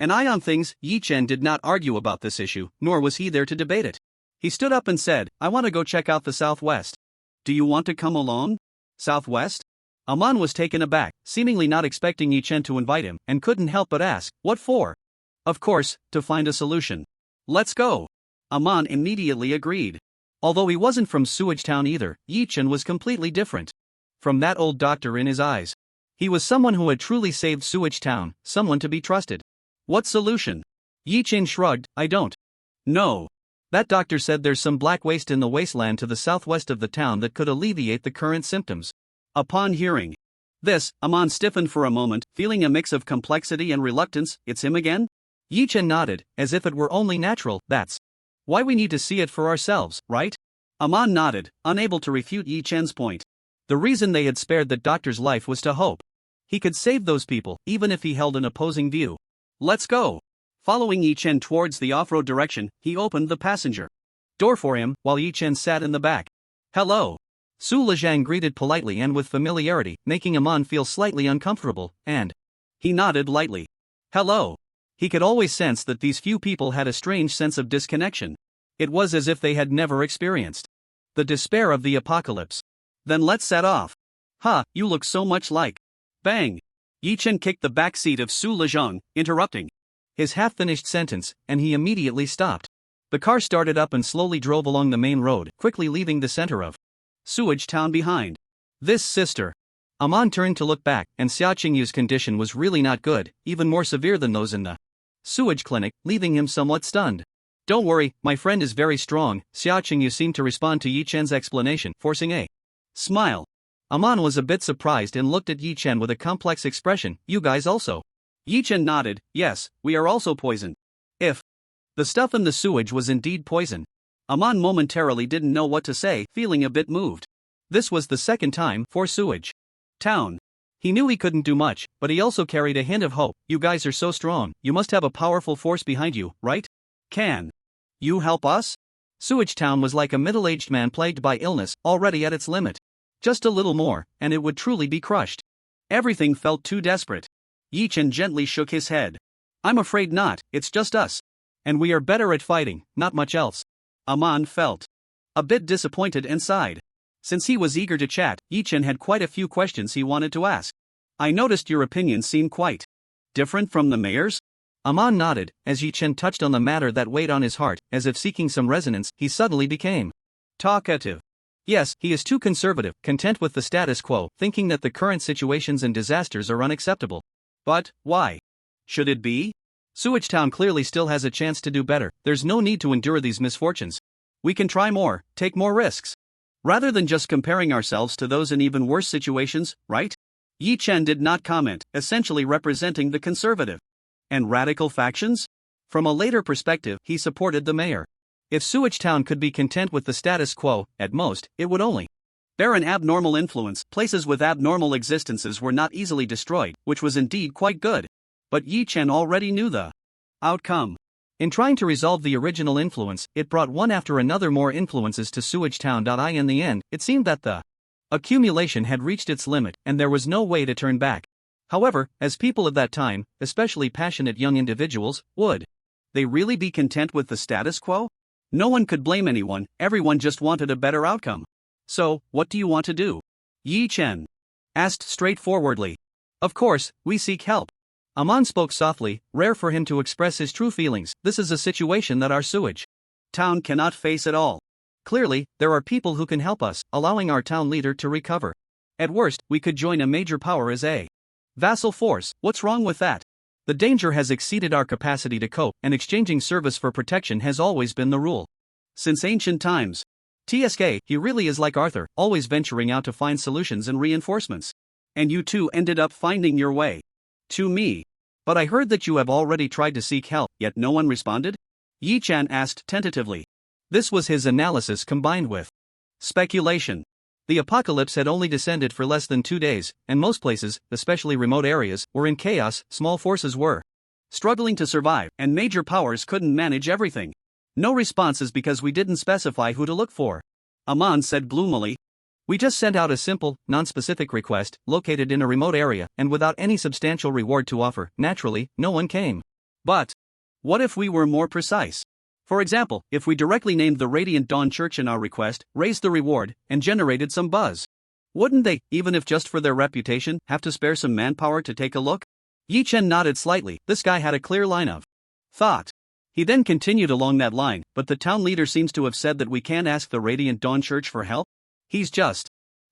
an eye on things? Yichen did not argue about this issue, nor was he there to debate it. He stood up and said, I want to go check out the southwest. Do you want to come along? Southwest? Amon was taken aback, seemingly not expecting Yichen to invite him, and couldn't help but ask, what for? Of course, to find a solution. Let's go. Amon immediately agreed. Although he wasn't from Sewage Town either, Yichen was completely different from that old doctor in his eyes. He was someone who had truly saved Sewage Town, someone to be trusted. What solution? Yichen shrugged, I don't know. That doctor said there's some black waste in the wasteland to the southwest of the town that could alleviate the current symptoms. Upon hearing this, Amon stiffened for a moment, feeling a mix of complexity and reluctance. It's him again? Yichen nodded, as if it were only natural. That's why we need to see it for ourselves, right? Amon nodded, unable to refute Yichen's point. The reason they had spared the doctor's life was to hope he could save those people, even if he held an opposing view. Let's go. Following Yichen towards the off-road direction, he opened the passenger door for him, while Yichen sat in the back. Hello. Su Lezhang greeted politely and with familiarity, making Amon feel slightly uncomfortable, and he nodded lightly. Hello. He could always sense that these few people had a strange sense of disconnection. It was as if they had never experienced the despair of the apocalypse. Then let's set off. Ha, you look so much like. Bang. Yichen kicked the back seat of Su Lezhang, interrupting his half-finished sentence, and he immediately stopped. The car started up and slowly drove along the main road, quickly leaving the center of Sewage Town behind. This sister. Amon turned to look back, and Xia Qingyu's condition was really not good, even more severe than those in the sewage clinic, leaving him somewhat stunned. Don't worry, my friend is very strong. Xia Qingyu seemed to respond to Yichen's explanation, forcing a smile. Amon was a bit surprised and looked at Yichen with a complex expression. You guys also? Yichen nodded, yes, we are also poisoned. If the stuff in the sewage was indeed poison. Amon momentarily didn't know what to say, feeling a bit moved. This was the second time for Sewage Town. He knew he couldn't do much, but he also carried a hint of hope. You guys are so strong, you must have a powerful force behind you, right? Can you help us? Sewage Town was like a middle-aged man plagued by illness, already at its limit. Just a little more, and it would truly be crushed. Everything felt too desperate. Yichen gently shook his head. I'm afraid not, it's just us. And we are better at fighting, not much else. Amon felt a bit disappointed and sighed. Since he was eager to chat, Yichen had quite a few questions he wanted to ask. I noticed your opinions seem quite different from the mayor's? Amon nodded, as Yichen touched on the matter that weighed on his heart, as if seeking some resonance. He suddenly became talkative. Yes, he is too conservative, content with the status quo, thinking that the current situations and disasters are unacceptable. But, why should it be? Sewage Town clearly still has a chance to do better. There's no need to endure these misfortunes. We can try more, take more risks. Rather than just comparing ourselves to those in even worse situations, right? Yichen did not comment, essentially representing the conservative and radical factions. From a later perspective, he supported the mayor. If Sewage Town could be content with the status quo, at most, it would only bear an abnormal influence. Places with abnormal existences were not easily destroyed, which was indeed quite good. But Yichen already knew the outcome. In trying to resolve the original influence, it brought one after another more influences to Sewage Town. In the end, it seemed that the accumulation had reached its limit, and there was no way to turn back. However, as people of that time, especially passionate young individuals, would they really be content with the status quo? No one could blame anyone, everyone just wanted a better outcome. So, what do you want to do? Yichen asked straightforwardly. Of course, we seek help. Amon spoke softly, rare for him to express his true feelings. This is a situation that our Sewage Town cannot face at all. Clearly, there are people who can help us, allowing our town leader to recover. At worst, we could join a major power as a vassal force. What's wrong with that? The danger has exceeded our capacity to cope, and exchanging service for protection has always been the rule since ancient times. TSK, he really is like Arthur, always venturing out to find solutions and reinforcements. And you two ended up finding your way to me. But I heard that you have already tried to seek help, yet no one responded? Yichen asked tentatively. This was his analysis combined with Speculation. The apocalypse had only descended for less than 2 days, and most places, especially remote areas, were in chaos. Small forces were struggling to survive, and major powers couldn't manage everything. No responses because we didn't specify who to look for. Amon said gloomily. We just sent out a simple, non-specific request, located in a remote area, and without any substantial reward to offer. Naturally, no one came. But what if we were more precise? For example, if we directly named the Radiant Dawn Church in our request, raised the reward, and generated some buzz? Wouldn't they, even if just for their reputation, have to spare some manpower to take a look? Yi Chen nodded slightly. This guy had a clear line of thought. He then continued along that line, but the town leader seems to have said that we can't ask the Radiant Dawn Church for help? He's just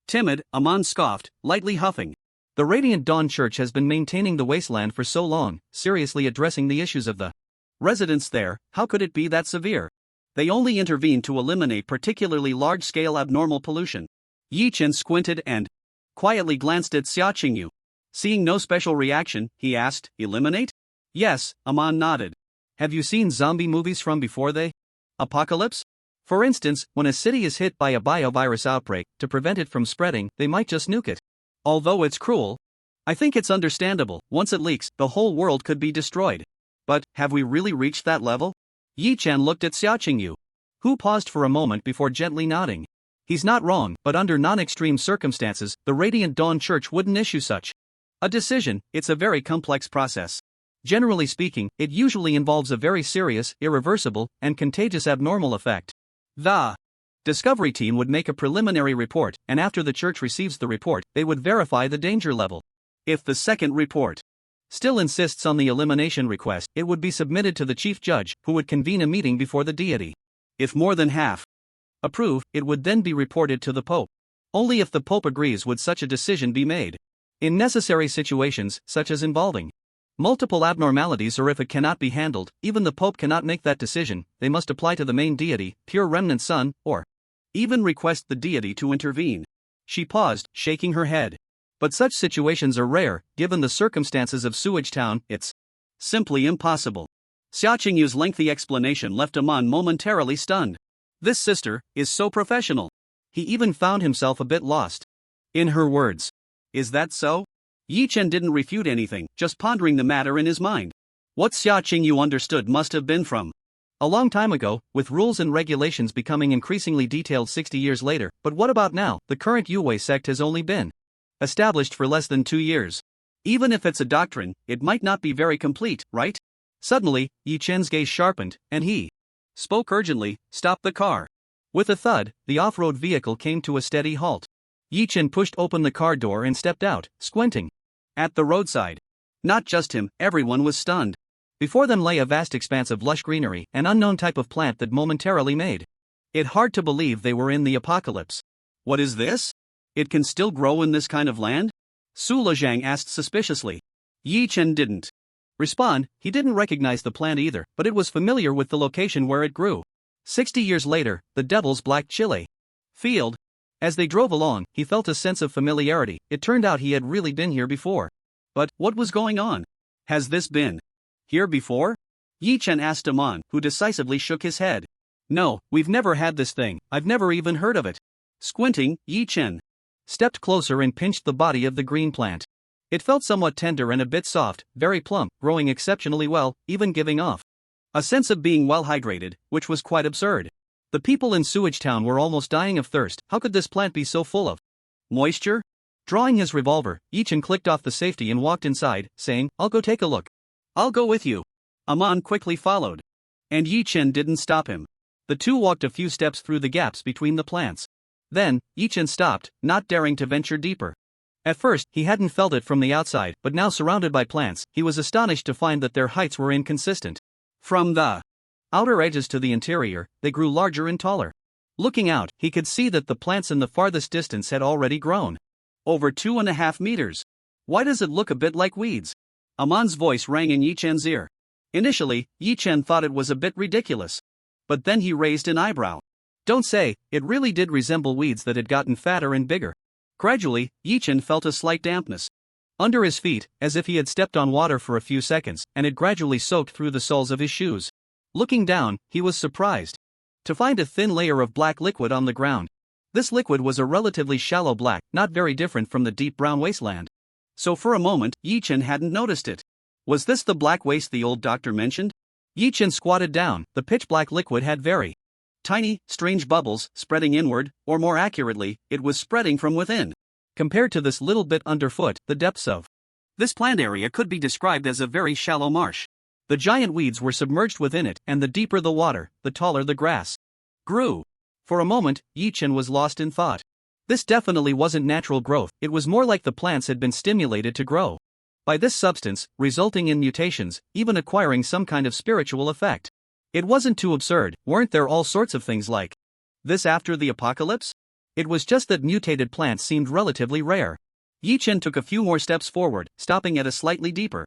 timid, Amon scoffed, lightly huffing. The Radiant Dawn Church has been maintaining the wasteland for so long, seriously addressing the issues of the residents there. How could it be that severe? They only intervened to eliminate particularly large-scale abnormal pollution. Yi Chen squinted and quietly glanced at Xia Qingyu. Seeing no special reaction, he asked, eliminate? Yes, Amon nodded. Have you seen zombie movies from before the apocalypse? For instance, when a city is hit by a biovirus outbreak, to prevent it from spreading, they might just nuke it. Although it's cruel, I think it's understandable. Once it leaks, the whole world could be destroyed. But, have we really reached that level? Yi Chen looked at Xia Qingyu, who paused for a moment before gently nodding. He's not wrong, but under non-extreme circumstances, the Radiant Dawn Church wouldn't issue such a decision. It's a very complex process. Generally speaking, it usually involves a very serious, irreversible, and contagious abnormal effect. The Discovery team would make a preliminary report, and after the church receives the report, they would verify the danger level. If the second report still insists on the elimination request, it would be submitted to the chief judge, who would convene a meeting before the deity. If more than half approve, it would then be reported to the Pope. Only if the Pope agrees would such a decision be made. In necessary situations, such as involving multiple abnormalities, or if it cannot be handled, even the Pope cannot make that decision. They must apply to the main deity, pure remnant sun, or even request the deity to intervene. She paused, shaking her head. But such situations are rare. Given the circumstances of Sewage Town, it's simply impossible. Xia Qingyu's lengthy explanation left Amon momentarily stunned. This sister is so professional. He even found himself a bit lost. In her words. Is that so? Yi Chen didn't refute anything, just pondering the matter in his mind. What Xia Qingyu understood must have been from a long time ago, with rules and regulations becoming increasingly detailed 60 years later. But what about now? The current Yue sect has only been established for less than 2 years. Even if it's a doctrine, it might not be very complete, right? Suddenly, Yi Chen's gaze sharpened, and he spoke urgently. Stop the car. With a thud, the off-road vehicle came to a steady halt. Yi Chen pushed open the car door and stepped out, squinting at the roadside. Not just him, everyone was stunned. Before them lay a vast expanse of lush greenery, an unknown type of plant that momentarily made it hard to believe they were in the apocalypse. What is this? It can still grow in this kind of land? Su Lezhang asked suspiciously. Yi Chen didn't respond. He didn't recognize the plant either, but it was familiar with the location where it grew. 60 years later, the Devil's Black Chile field. As they drove along, he felt a sense of familiarity. It turned out he had really been here before. But what was going on? Has this been here before? Yi Chen asked Amon, who decisively shook his head. No, we've never had this thing. I've never even heard of it. Squinting, Yi Chen stepped closer and pinched the body of the green plant. It felt somewhat tender and a bit soft, very plump, growing exceptionally well, even giving off a sense of being well hydrated, which was quite absurd. The people in Sewage Town were almost dying of thirst. How could this plant be so full of moisture? Drawing his revolver, Yi Chen clicked off the safety and walked inside, saying, I'll go take a look. I'll go with you. Amon quickly followed. And Yi Chen didn't stop him. The two walked a few steps through the gaps between the plants. Then, Yi Chen stopped, not daring to venture deeper. At first, he hadn't felt it from the outside, but now surrounded by plants, he was astonished to find that their heights were inconsistent. From the outer edges to the interior, they grew larger and taller. Looking out, he could see that the plants in the farthest distance had already grown over 2.5 meters. Why does it look a bit like weeds? Amon's voice rang in Yi Chen's ear. Initially, Yi Chen thought it was a bit ridiculous. But then he raised an eyebrow. Don't say, it really did resemble weeds that had gotten fatter and bigger. Gradually, Yi Chen felt a slight dampness under his feet, as if he had stepped on water for a few seconds, and it gradually soaked through the soles of his shoes. Looking down, he was surprised to find a thin layer of black liquid on the ground. This liquid was a relatively shallow black, not very different from the deep brown wasteland. So for a moment, Yi Chen hadn't noticed it. Was this the black waste the old doctor mentioned? Yi Chen squatted down. The pitch-black liquid had very tiny, strange bubbles spreading inward, or more accurately, it was spreading from within. Compared to this little bit underfoot, the depths of this plant area could be described as a very shallow marsh. The giant weeds were submerged within it, and the deeper the water, the taller the grass grew. For a moment, Yi Chen was lost in thought. This definitely wasn't natural growth, it was more like the plants had been stimulated to grow by this substance, resulting in mutations, even acquiring some kind of spiritual effect. It wasn't too absurd, weren't there all sorts of things like this after the apocalypse? It was just that mutated plants seemed relatively rare. Yi Chen took a few more steps forward, stopping at a slightly deeper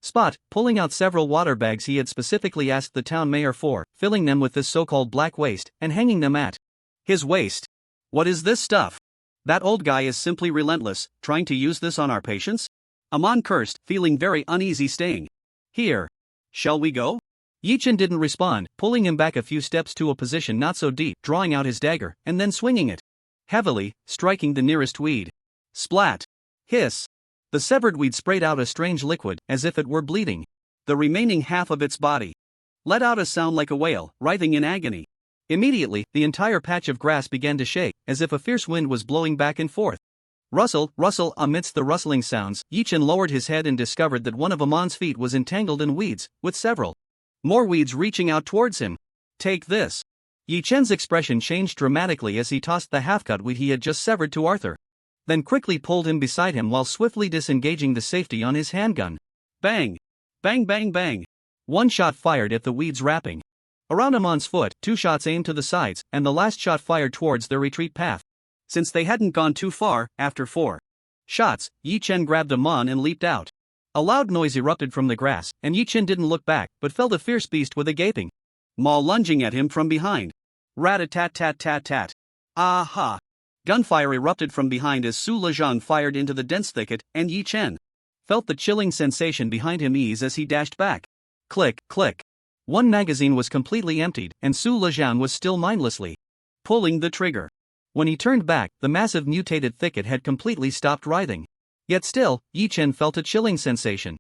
spot, pulling out several water bags he had specifically asked the town mayor for, filling them with this so-called black waste, and hanging them at his waist. What is this stuff? That old guy is simply relentless, trying to use this on our patients? Amon cursed, feeling very uneasy staying here. Shall we go? Yi Chen didn't respond, pulling him back a few steps to a position not so deep, drawing out his dagger, and then swinging it heavily, striking the nearest weed. Splat! Hiss! The severed weed sprayed out a strange liquid, as if it were bleeding. The remaining half of its body let out a sound like a whale, writhing in agony. Immediately, the entire patch of grass began to shake, as if a fierce wind was blowing back and forth. Rustle, rustle. Amidst the rustling sounds, Yi Chen lowered his head and discovered that one of Amon's feet was entangled in weeds, with several more weeds reaching out towards him. Take this. Yi Chen's expression changed dramatically as he tossed the half-cut weed he had just severed to Arthur, then quickly pulled him beside him while swiftly disengaging the safety on his handgun. Bang! Bang bang bang! One shot fired at the weeds wrapping around Amon's foot, 2 shots aimed to the sides, and the last shot fired towards their retreat path. Since they hadn't gone too far, after 4 shots, Yi Chen grabbed Amon and leaped out. A loud noise erupted from the grass, and Yi Chen didn't look back, but felt a fierce beast with a gaping maw lunging at him from behind. Rat-a-tat-tat-tat-tat. Aha! Gunfire erupted from behind as Su Lezhang fired into the dense thicket, and Yi Chen felt the chilling sensation behind him ease as he dashed back. Click, click. One magazine was completely emptied, and Su Lezhang was still mindlessly pulling the trigger. When he turned back, the massive mutated thicket had completely stopped writhing. Yet still, Yi Chen felt a chilling sensation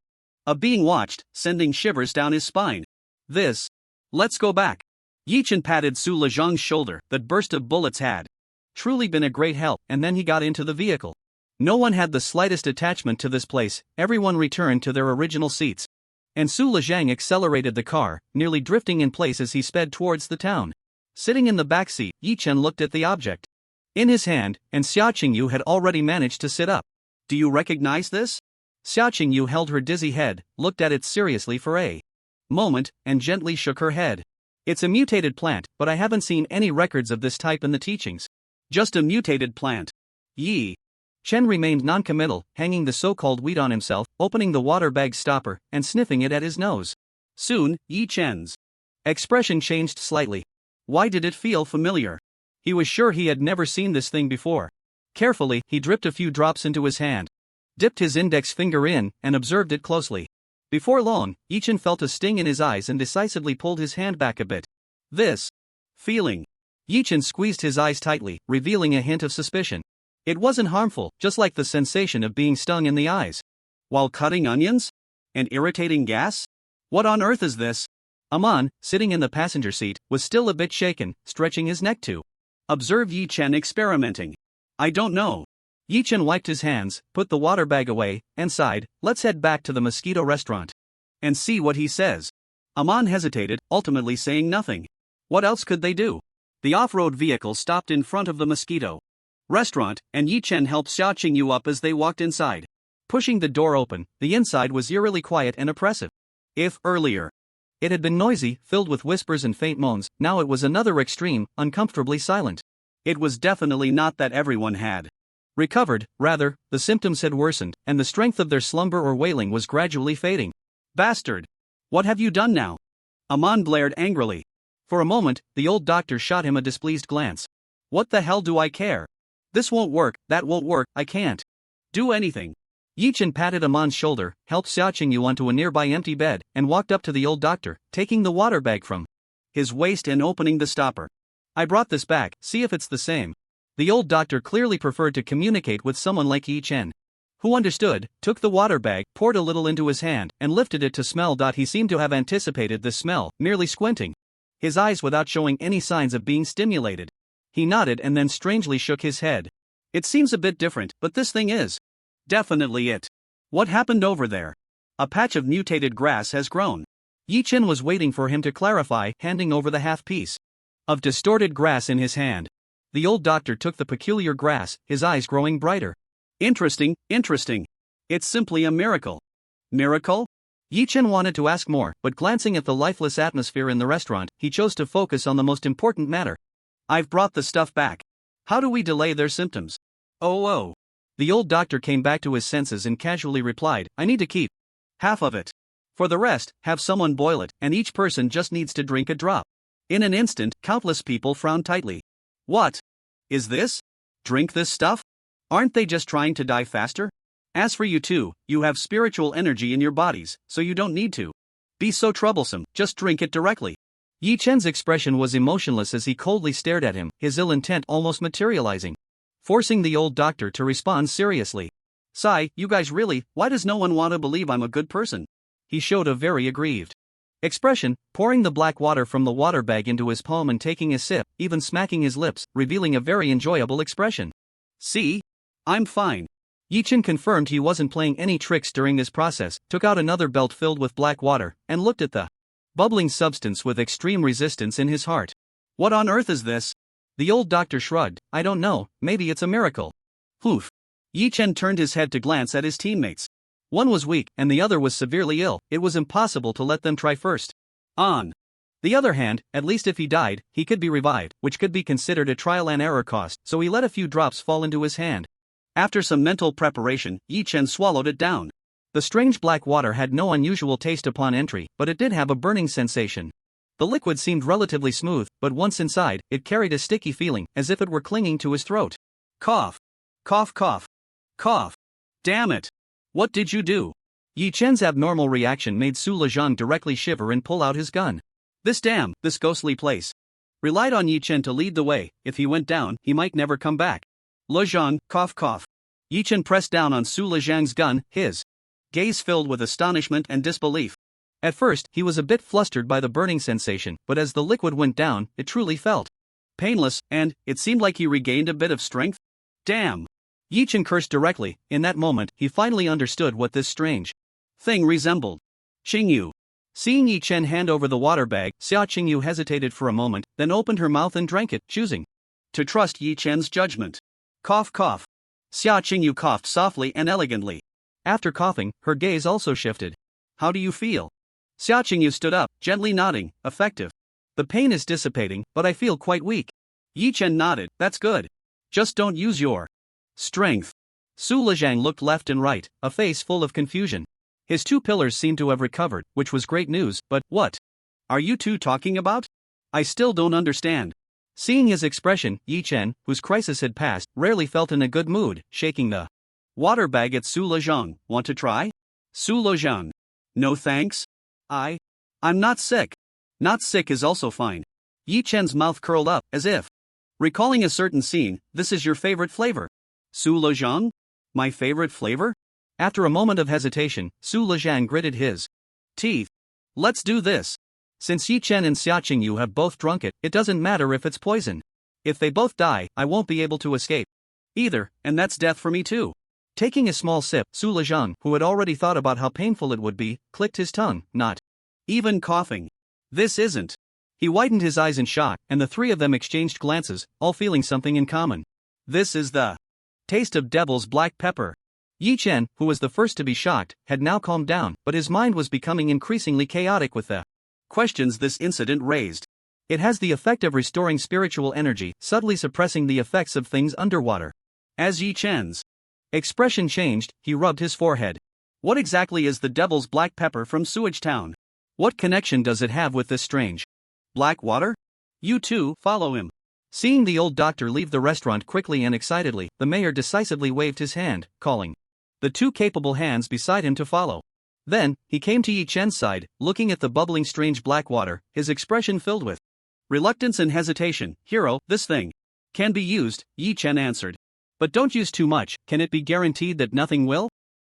of being watched, sending shivers down his spine. Let's go back. Yi Chen patted Su Lezhang's shoulder. That burst of bullets had truly been a great help, and then he got into the vehicle. No one had the slightest attachment to this place, everyone returned to their original seats. And Su Lezhang accelerated the car, nearly drifting in place as he sped towards the town. Sitting in the back seat, Yi Chen looked at the object in his hand, and Xia Qingyu had already managed to sit up. Do you recognize this? Xia Qingyu held her dizzy head, looked at it seriously for a moment, and gently shook her head. It's a mutated plant, but I haven't seen any records of this type in the teachings. Just a mutated plant. Yi Chen remained non-committal, hanging the so-called weed on himself, opening the water bag stopper, and sniffing it at his nose. Soon, Yi Chen's expression changed slightly. Why did it feel familiar? He was sure he had never seen this thing before. Carefully, he dripped a few drops into his hand, dipped his index finger in, and observed it closely. Before long, Yi Chen felt a sting in his eyes and decisively pulled his hand back a bit. This feeling. Yi Chen squeezed his eyes tightly, revealing a hint of suspicion. It wasn't harmful, just like the sensation of being stung in the eyes. While cutting onions? And irritating gas? What on earth is this? Amon, sitting in the passenger seat, was still a bit shaken, stretching his neck to observe Yi Chen experimenting. I don't know. Yi Chen wiped his hands, put the water bag away, and sighed. Let's head back to the mosquito restaurant and see what he says. Amon hesitated, ultimately saying nothing. What else could they do? The off-road vehicle stopped in front of the mosquito restaurant, and Yi Chen helped Xia Qingyu up as they walked inside. Pushing the door open, the inside was eerily quiet and oppressive. If earlier it had been noisy, filled with whispers and faint moans, now it was another extreme, uncomfortably silent. It was definitely not that everyone had recovered, rather, the symptoms had worsened, and the strength of their slumber or wailing was gradually fading. Bastard! What have you done now? Amon blared angrily. For a moment, the old doctor shot him a displeased glance. What the hell do I care? This won't work, that won't work, I can't do anything. Yi Chen patted Amon's shoulder, helped Xia Qingyu onto a nearby empty bed, and walked up to the old doctor, taking the water bag from his waist and opening the stopper. I brought this back, see if it's the same. The old doctor clearly preferred to communicate with someone like Yi Chen, who understood, took the water bag, poured a little into his hand, and lifted it to smell. He seemed to have anticipated this smell, merely squinting his eyes without showing any signs of being stimulated. He nodded and then strangely shook his head. It seems a bit different, but this thing is definitely it. What happened over there? A patch of mutated grass has grown. Yi Chen was waiting for him to clarify, handing over the half piece of distorted grass in his hand. The old doctor took the peculiar grass, his eyes growing brighter. Interesting, interesting. It's simply a miracle. Miracle? Yi Chen wanted to ask more, but glancing at the lifeless atmosphere in the restaurant, he chose to focus on the most important matter. I've brought the stuff back. How do we delay their symptoms? Oh. The old doctor came back to his senses and casually replied, I need to keep half of it. For the rest, have someone boil it, and each person just needs to drink a drop. In an instant, countless people frowned tightly. What is this? Drink this stuff? Aren't they just trying to die faster? As for you two, you have spiritual energy in your bodies, so you don't need to be so troublesome, just drink it directly. Yi Chen's expression was emotionless as he coldly stared at him, his ill intent almost materializing, forcing the old doctor to respond seriously. Sigh, you guys really, why does no one want to believe I'm a good person? He showed a very aggrieved expression, pouring the black water from the water bag into his palm and taking a sip, even smacking his lips, revealing a very enjoyable expression. See? I'm fine. Yi Chen confirmed he wasn't playing any tricks during this process, took out another belt filled with black water, and looked at the bubbling substance with extreme resistance in his heart. What on earth is this? The old doctor shrugged, I don't know, maybe it's a miracle. Poof. Yi Chen turned his head to glance at his teammates. One was weak, and the other was severely ill. It was impossible to let them try first. On the other hand, at least if he died, he could be revived, which could be considered a trial and error cost, so he let a few drops fall into his hand. After some mental preparation, Yi Chen swallowed it down. The strange black water had no unusual taste upon entry, but it did have a burning sensation. The liquid seemed relatively smooth, but once inside, it carried a sticky feeling, as if it were clinging to his throat. Cough. Cough cough. Cough. Damn it. What did you do? Yi Chen's abnormal reaction made Su Lejang directly shiver and pull out his gun. This ghostly place relied on Yi Chen to lead the way. If he went down, he might never come back. Lejang, cough cough. Yi Chen pressed down on Su Lejang's gun, his gaze filled with astonishment and disbelief. At first, he was a bit flustered by the burning sensation, but as the liquid went down, it truly felt painless, and it seemed like he regained a bit of strength. Damn! Yi Chen cursed directly. In that moment, he finally understood what this strange thing resembled. Qingyu. Seeing Yi Chen hand over the water bag, Xia Qingyu hesitated for a moment, then opened her mouth and drank it, choosing to trust Yi Chen's judgment. Cough cough. Xia Qingyu coughed softly and elegantly. After coughing, her gaze also shifted. How do you feel? Xia Qingyu stood up, gently nodding, effective. The pain is dissipating, but I feel quite weak. Yi Chen nodded, that's good. Just don't use your strength. Su Lejang looked left and right, a face full of confusion. His two pillars seemed to have recovered, which was great news, but what are you two talking about? I still don't understand. Seeing his expression, Yi Chen, whose crisis had passed, rarely felt in a good mood, shaking the water bag at Su Lejang. Want to try? Su Lejang. No thanks. I'm not sick. Not sick is also fine. Yi Chen's mouth curled up, as if recalling a certain scene. This is your favorite flavor. Su Lejang? My favorite flavor? After a moment of hesitation, Su Lejang gritted his teeth. Let's do this. Since Yi Chen and Xia Qingyu have both drunk it, it doesn't matter if it's poison. If they both die, I won't be able to escape either, and that's death for me too. Taking a small sip, Su Lejang, who had already thought about how painful it would be, clicked his tongue, not even coughing. This isn't. He widened his eyes in shock, and the three of them exchanged glances, all feeling something in common. This is the taste of devil's black pepper. Yi Chen, who was the first to be shocked, had now calmed down, but his mind was becoming increasingly chaotic with the questions this incident raised. It has the effect of restoring spiritual energy, subtly suppressing the effects of things underwater. As Yi Chen's expression changed, he rubbed his forehead. What exactly is the devil's black pepper from Sewage Town? What connection does it have with this strange black water? You two, follow him. Seeing the old doctor leave the restaurant quickly and excitedly, the mayor decisively waved his hand, calling the two capable hands beside him to follow. Then, he came to Yi Chen's side, looking at the bubbling strange black water, his expression filled with reluctance and hesitation. Hero, this thing Can be used, Yi Chen answered. But don't use too much. Can it be guaranteed that nothing will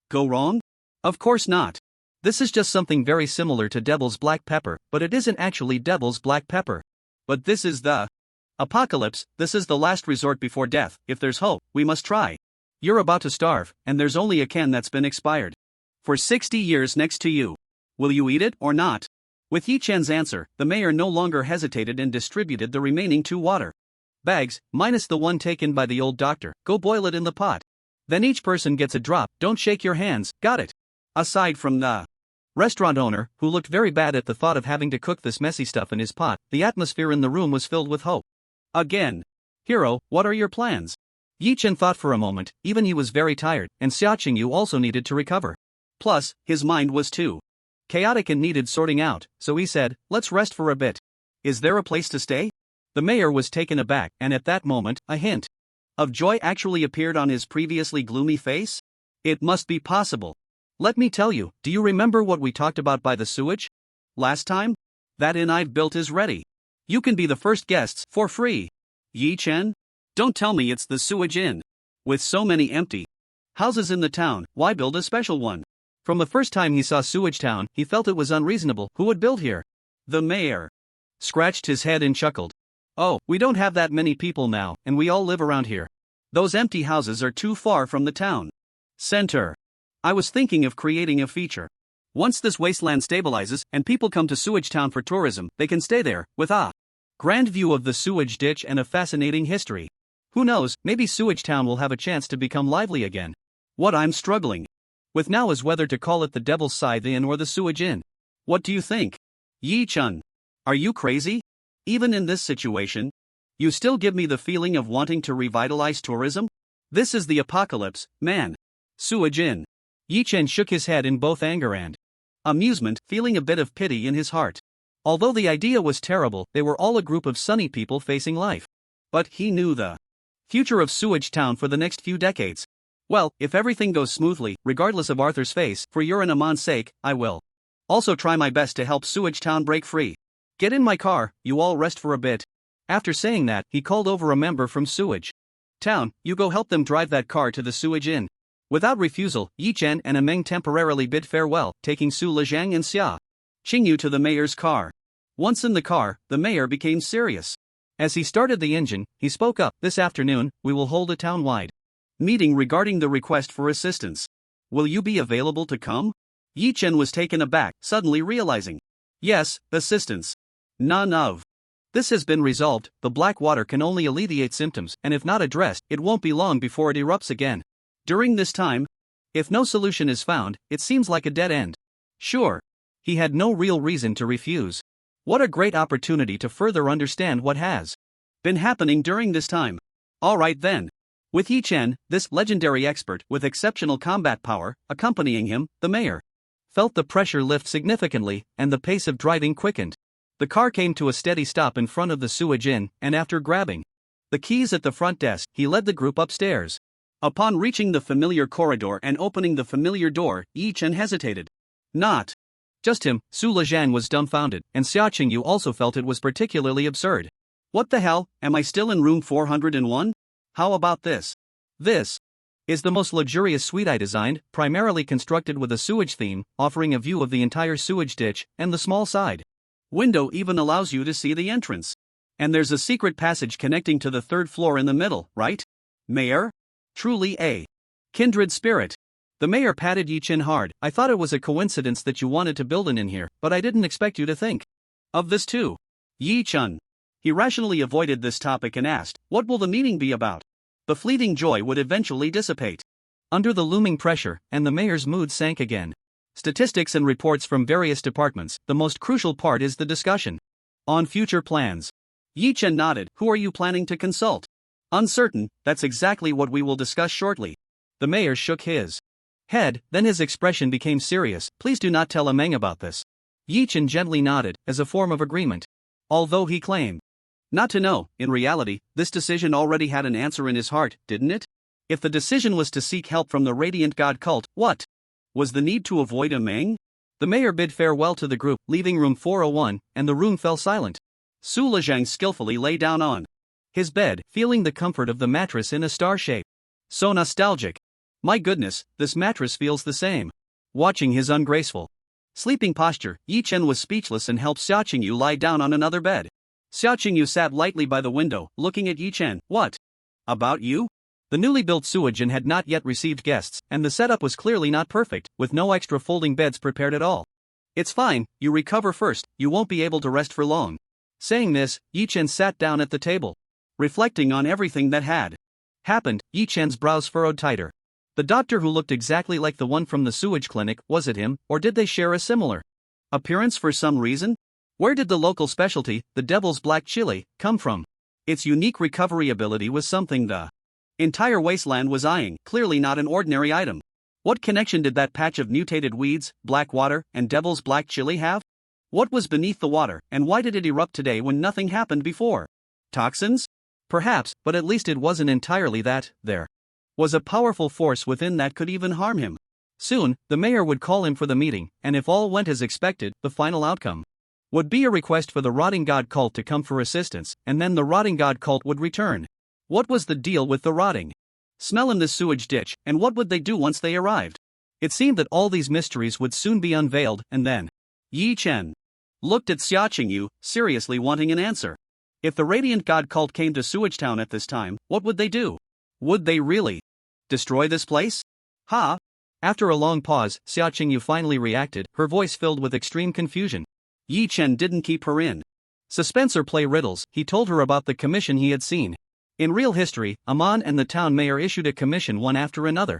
go wrong? Of course not. This is just something very similar to Devil's Black Pepper, but it isn't actually Devil's Black Pepper. But this is the apocalypse. This is the last resort before death. If there's hope, we must try. You're about to starve, and there's only a can that's been expired for 60 years next to you. Will you eat it or not? With Yi Chen's answer, the mayor no longer hesitated and distributed the remaining 2 water bags, minus the one taken by the old doctor. Go boil it in the pot. Then each person gets a drop. Don't shake your hands, got it? Aside from the restaurant owner, who looked very bad at the thought of having to cook this messy stuff in his pot, the atmosphere in the room was filled with hope. Again. Hero, what are your plans? Yi Chen thought for a moment. Even he was very tired, and Xiaoqingyu also needed to recover. Plus, his mind was too chaotic and needed sorting out, so he said, let's rest for a bit. Is there a place to stay? The mayor was taken aback, and at that moment, a hint of joy actually appeared on his previously gloomy face. It must be possible. Let me tell you, do you remember what we talked about by the sewage last time? That inn I've built is ready. You can be the first guests for free. Yi Chen? Don't tell me it's the sewage inn. With so many empty houses in the town, why build a special one? From the first time he saw Sewage Town, he felt it was unreasonable. Who would build here? The mayor scratched his head and chuckled. Oh, we don't have that many people now, and we all live around here. Those empty houses are too far from the town center. I was thinking of creating a feature. Once this wasteland stabilizes and people come to Sewage Town for tourism, they can stay there, with a grand view of the sewage ditch and a fascinating history. Who knows, maybe Sewage Town will have a chance to become lively again. What I'm struggling with now is whether to call it the Devil's Scythe Inn or the Sewage Inn. What do you think? Yi Chen. Are you crazy? Even in this situation, you still give me the feeling of wanting to revitalize tourism? This is the apocalypse, man. Sewage Inn. Yi Chen shook his head in both anger and amusement, feeling a bit of pity in his heart. Although the idea was terrible, they were all a group of sunny people facing life. But he knew the future of Sewage Town for the next few decades. Well, if everything goes smoothly, regardless of Arthur's face, for your and Amon's sake, I will also try my best to help Sewage Town break free. Get in my car, you all rest for a bit. After saying that, he called over a member from Sewage Town. You go help them drive that car to the Sewage Inn. Without refusal, Yi Chen and Ameng temporarily bid farewell, taking Su Lezhang and Xia Qingyu to the mayor's car. Once in the car, the mayor became serious. As he started the engine, he spoke up. This afternoon, we will hold a town-wide meeting regarding the request for assistance. Will you be available to come? Yi Chen was taken aback, suddenly realizing. Yes, assistance. None of this has been resolved. The black water can only alleviate symptoms, and if not addressed, it won't be long before it erupts again. During this time, if no solution is found, it seems like a dead end. Sure. He had no real reason to refuse. What a great opportunity to further understand what has been happening during this time. Alright then. With Yi Chen, this legendary expert with exceptional combat power, accompanying him, the mayor felt the pressure lift significantly, and the pace of driving quickened. The car came to a steady stop in front of the Sewage Inn, and after grabbing the keys at the front desk, he led the group upstairs. Upon reaching the familiar corridor and opening the familiar door, Yi Chen hesitated. Not just him, Su Lezhang was dumbfounded, and Xia Qingyu also felt it was particularly absurd. What the hell, am I still in room 401? How about this? This is the most luxurious suite I designed, primarily constructed with a sewage theme, offering a view of the entire sewage ditch, and the small side window even allows you to see the entrance. And there's a secret passage connecting to the 3rd floor in the middle, right? Mayor? Truly a kindred spirit. The mayor patted Yi Chen hard. I thought it was a coincidence that you wanted to build an inn here, but I didn't expect you to think of this too. Yi Chen. He rationally avoided this topic and asked, what will the meeting be about? The fleeting joy would eventually dissipate under the looming pressure, and the mayor's mood sank again. Statistics and reports from various departments. The most crucial part is the discussion on future plans. Yi Chen nodded. Who are you planning to consult? Uncertain. That's exactly what we will discuss shortly. The mayor shook his head, then his expression became serious. Please do not tell Ameng about this. Yi Chen gently nodded, as a form of agreement. Although he claimed not to know, in reality, this decision already had an answer in his heart, didn't it? If the decision was to seek help from the Radiant God cult, what was the need to avoid Ameng? The mayor bid farewell to the group, leaving room 401, and the room fell silent. Su Lezhang skillfully lay down on His bed, feeling the comfort of the mattress in a star shape. So nostalgic. My goodness, this mattress feels the same. Watching his ungraceful sleeping posture, Yi Chen was speechless and helped Xiaoqingyu lie down on another bed. Xiaoqingyu sat lightly by the window, looking at Yi Chen. What about you? The newly built sewage had not yet received guests, and the setup was clearly not perfect, with no extra folding beds prepared at all. It's fine, you recover first, you won't be able to rest for long. Saying this, Yi Chen sat down at the table. Reflecting on everything that had happened, Yi Chen's brows furrowed tighter. The doctor who looked exactly like the one from the sewage clinic, was it him, or did they share a similar appearance for some reason? Where did the local specialty, the devil's black chili, come from? Its unique recovery ability was something the entire wasteland was eyeing, clearly not an ordinary item. What connection did that patch of mutated weeds, black water, and devil's black chili have? What was beneath the water, and why did it erupt today when nothing happened before? Toxins? Perhaps, but at least it wasn't entirely that. There was a powerful force within that could even harm him. Soon, the mayor would call him for the meeting, and if all went as expected, the final outcome would be a request for the Rotting God cult to come for assistance, and then the Rotting God cult would return. What was the deal with the rotting smell in this sewage ditch, and what would they do once they arrived? It seemed that all these mysteries would soon be unveiled, and then Yi Chen looked at Xiaoqingyu, seriously wanting an answer. If the Radiant God cult came to Sewage Town at this time, what would they do? Would they really destroy this place? Ha! After a long pause, Xiaoqingyu finally reacted, her voice filled with extreme confusion. Yi Chen didn't keep her in suspense or play riddles, he told her about the commission he had seen. In real history, Amon and the town mayor issued a commission one after another.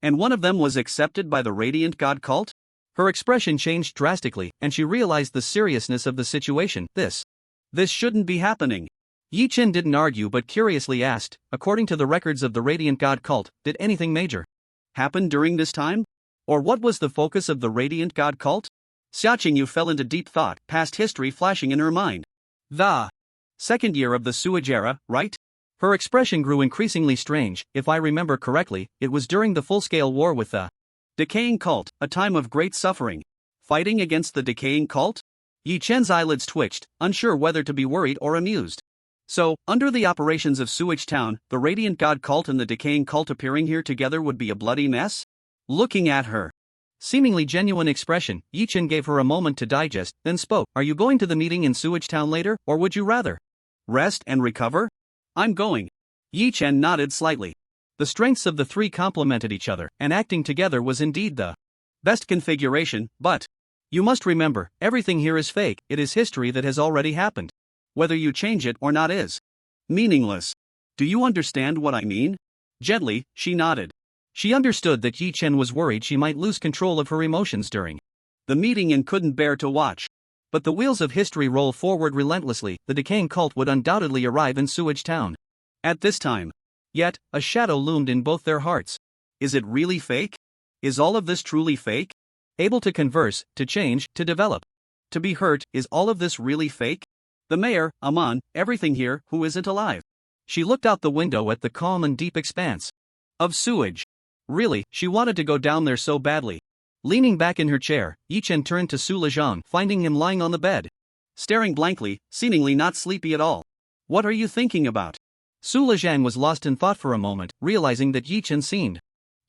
And one of them was accepted by the Radiant God cult? Her expression changed drastically, and she realized the seriousness of the situation. This shouldn't be happening. Yi Chen didn't argue but curiously asked, according to the records of the Radiant God cult, did anything major happen during this time? Or what was the focus of the Radiant God cult? Xiaoqingyu fell into deep thought, past history flashing in her mind. The second year of the sewage era, right? Her expression grew increasingly strange. If I remember correctly, it was during the full-scale war with the decaying cult, a time of great suffering. Fighting against the decaying cult? Yi Chen's eyelids twitched, unsure whether to be worried or amused. So, under the operations of Sewage Town, the Radiant God cult and the decaying cult appearing here together would be a bloody mess? Looking at her seemingly genuine expression, Yi Chen gave her a moment to digest, then spoke. Are you going to the meeting in Sewage Town later, or would you rather rest and recover? I'm going. Yi Chen nodded slightly. The strengths of the three complemented each other, and acting together was indeed the best configuration, but you must remember, everything here is fake, it is history that has already happened. Whether you change it or not is meaningless. Do you understand what I mean? Gently, she nodded. She understood that Yi Chen was worried she might lose control of her emotions during the meeting and couldn't bear to watch. But the wheels of history roll forward relentlessly, the decaying cult would undoubtedly arrive in Sewage Town at this time. Yet, a shadow loomed in both their hearts. Is it really fake? Is all of this truly fake? Able to converse, to change, to develop, to be hurt, is all of this really fake? The mayor, Amon, everything here, who isn't alive? She looked out the window at the calm and deep expanse of sewage. Really, she wanted to go down there so badly. Leaning back in her chair, Yi Chen turned to Su Lejang, finding him lying on the bed, staring blankly, seemingly not sleepy at all. What are you thinking about? Su Lejang was lost in thought for a moment, realizing that Yi Chen seemed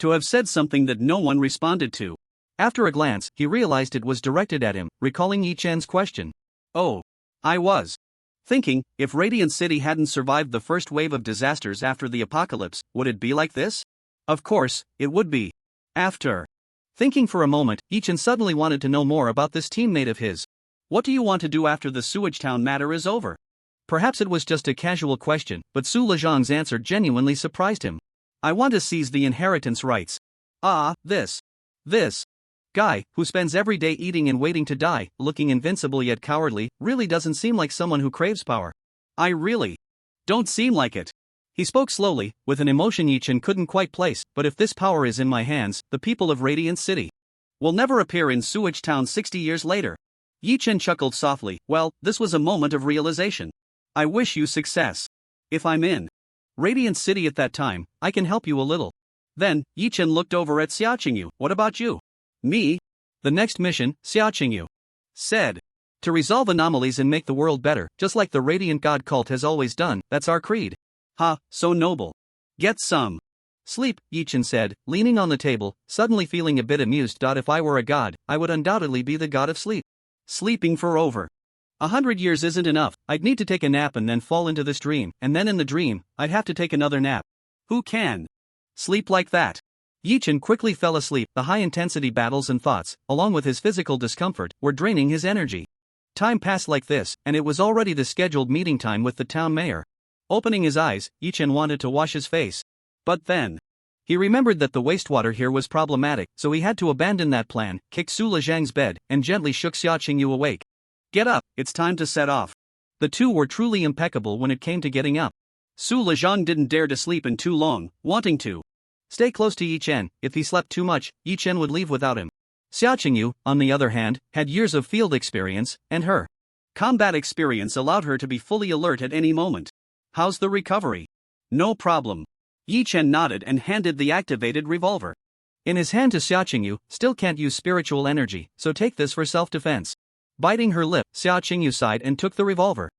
to have said something that no one responded to. After a glance, he realized it was directed at him, recalling Yi Chen's question. Oh. I was thinking, if Radiant City hadn't survived the first wave of disasters after the apocalypse, would it be like this? Of course, it would be. After thinking for a moment, Yi Chen suddenly wanted to know more about this teammate of his. What do you want to do after the Sewage Town matter is over? Perhaps it was just a casual question, but Su Lejang's answer genuinely surprised him. I want to seize the inheritance rights. Ah, this guy, who spends every day eating and waiting to die, looking invincible yet cowardly, really doesn't seem like someone who craves power. I really don't seem like it. He spoke slowly, with an emotion Yi Chen couldn't quite place, but if this power is in my hands, the people of Radiant City will never appear in Sewage Town 60 years later. Yi Chen chuckled softly. Well, this was a moment of realization. I wish you success. If I'm in Radiant City at that time, I can help you a little. Then, Yi Chen looked over at Xiaoqingyu. What about you? Me? The next mission, Xiaoqingyu said. To resolve anomalies and make the world better, just like the Radiant God cult has always done, that's our creed. Ha, so noble. Get some. Sleep, Yichin said, leaning on the table, suddenly feeling a bit amused. If I were a god, I would undoubtedly be the god of sleep. Sleeping for over 100 years isn't enough. I'd need to take a nap and then fall into this dream, and then in the dream, I'd have to take another nap. Who can sleep like that? Yichin quickly fell asleep. The high-intensity battles and thoughts, along with his physical discomfort, were draining his energy. Time passed like this, and it was already the scheduled meeting time with the town mayor. Opening his eyes, Yichin wanted to wash his face. But then, he remembered that the wastewater here was problematic, so he had to abandon that plan, kicked Su Lezhang's bed, and gently shook Xia Qingyu awake. Get up, it's time to set off. The two were truly impeccable when it came to getting up. Su Lezhang didn't dare to sleep in too long, wanting to stay close to Yi Chen. If he slept too much, Yi Chen would leave without him. Xia Qingyu, on the other hand, had years of field experience, and her combat experience allowed her to be fully alert at any moment. How's the recovery? No problem. Yi Chen nodded and handed the activated revolver in his hand to Xia Qingyu. Still can't use spiritual energy, so take this for self-defense. Biting her lip, Xia Qingyu sighed and took the revolver.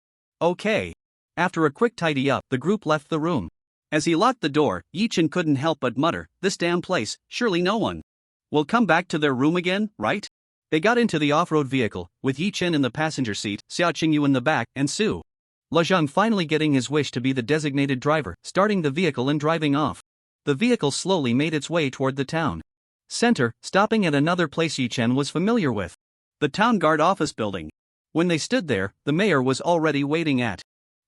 Okay. After a quick tidy up, the group left the room. As he locked the door, Yi Chen couldn't help but mutter, this damn place, surely no one will come back to their room again, right? They got into the off-road vehicle, with Yi Chen in the passenger seat, Xia Qingyu in the back, and Su Lezhang finally getting his wish to be the designated driver, starting the vehicle and driving off. The vehicle slowly made its way toward the town center, stopping at another place Yi Chen was familiar with. The town guard office building. When they stood there, the mayor was already waiting at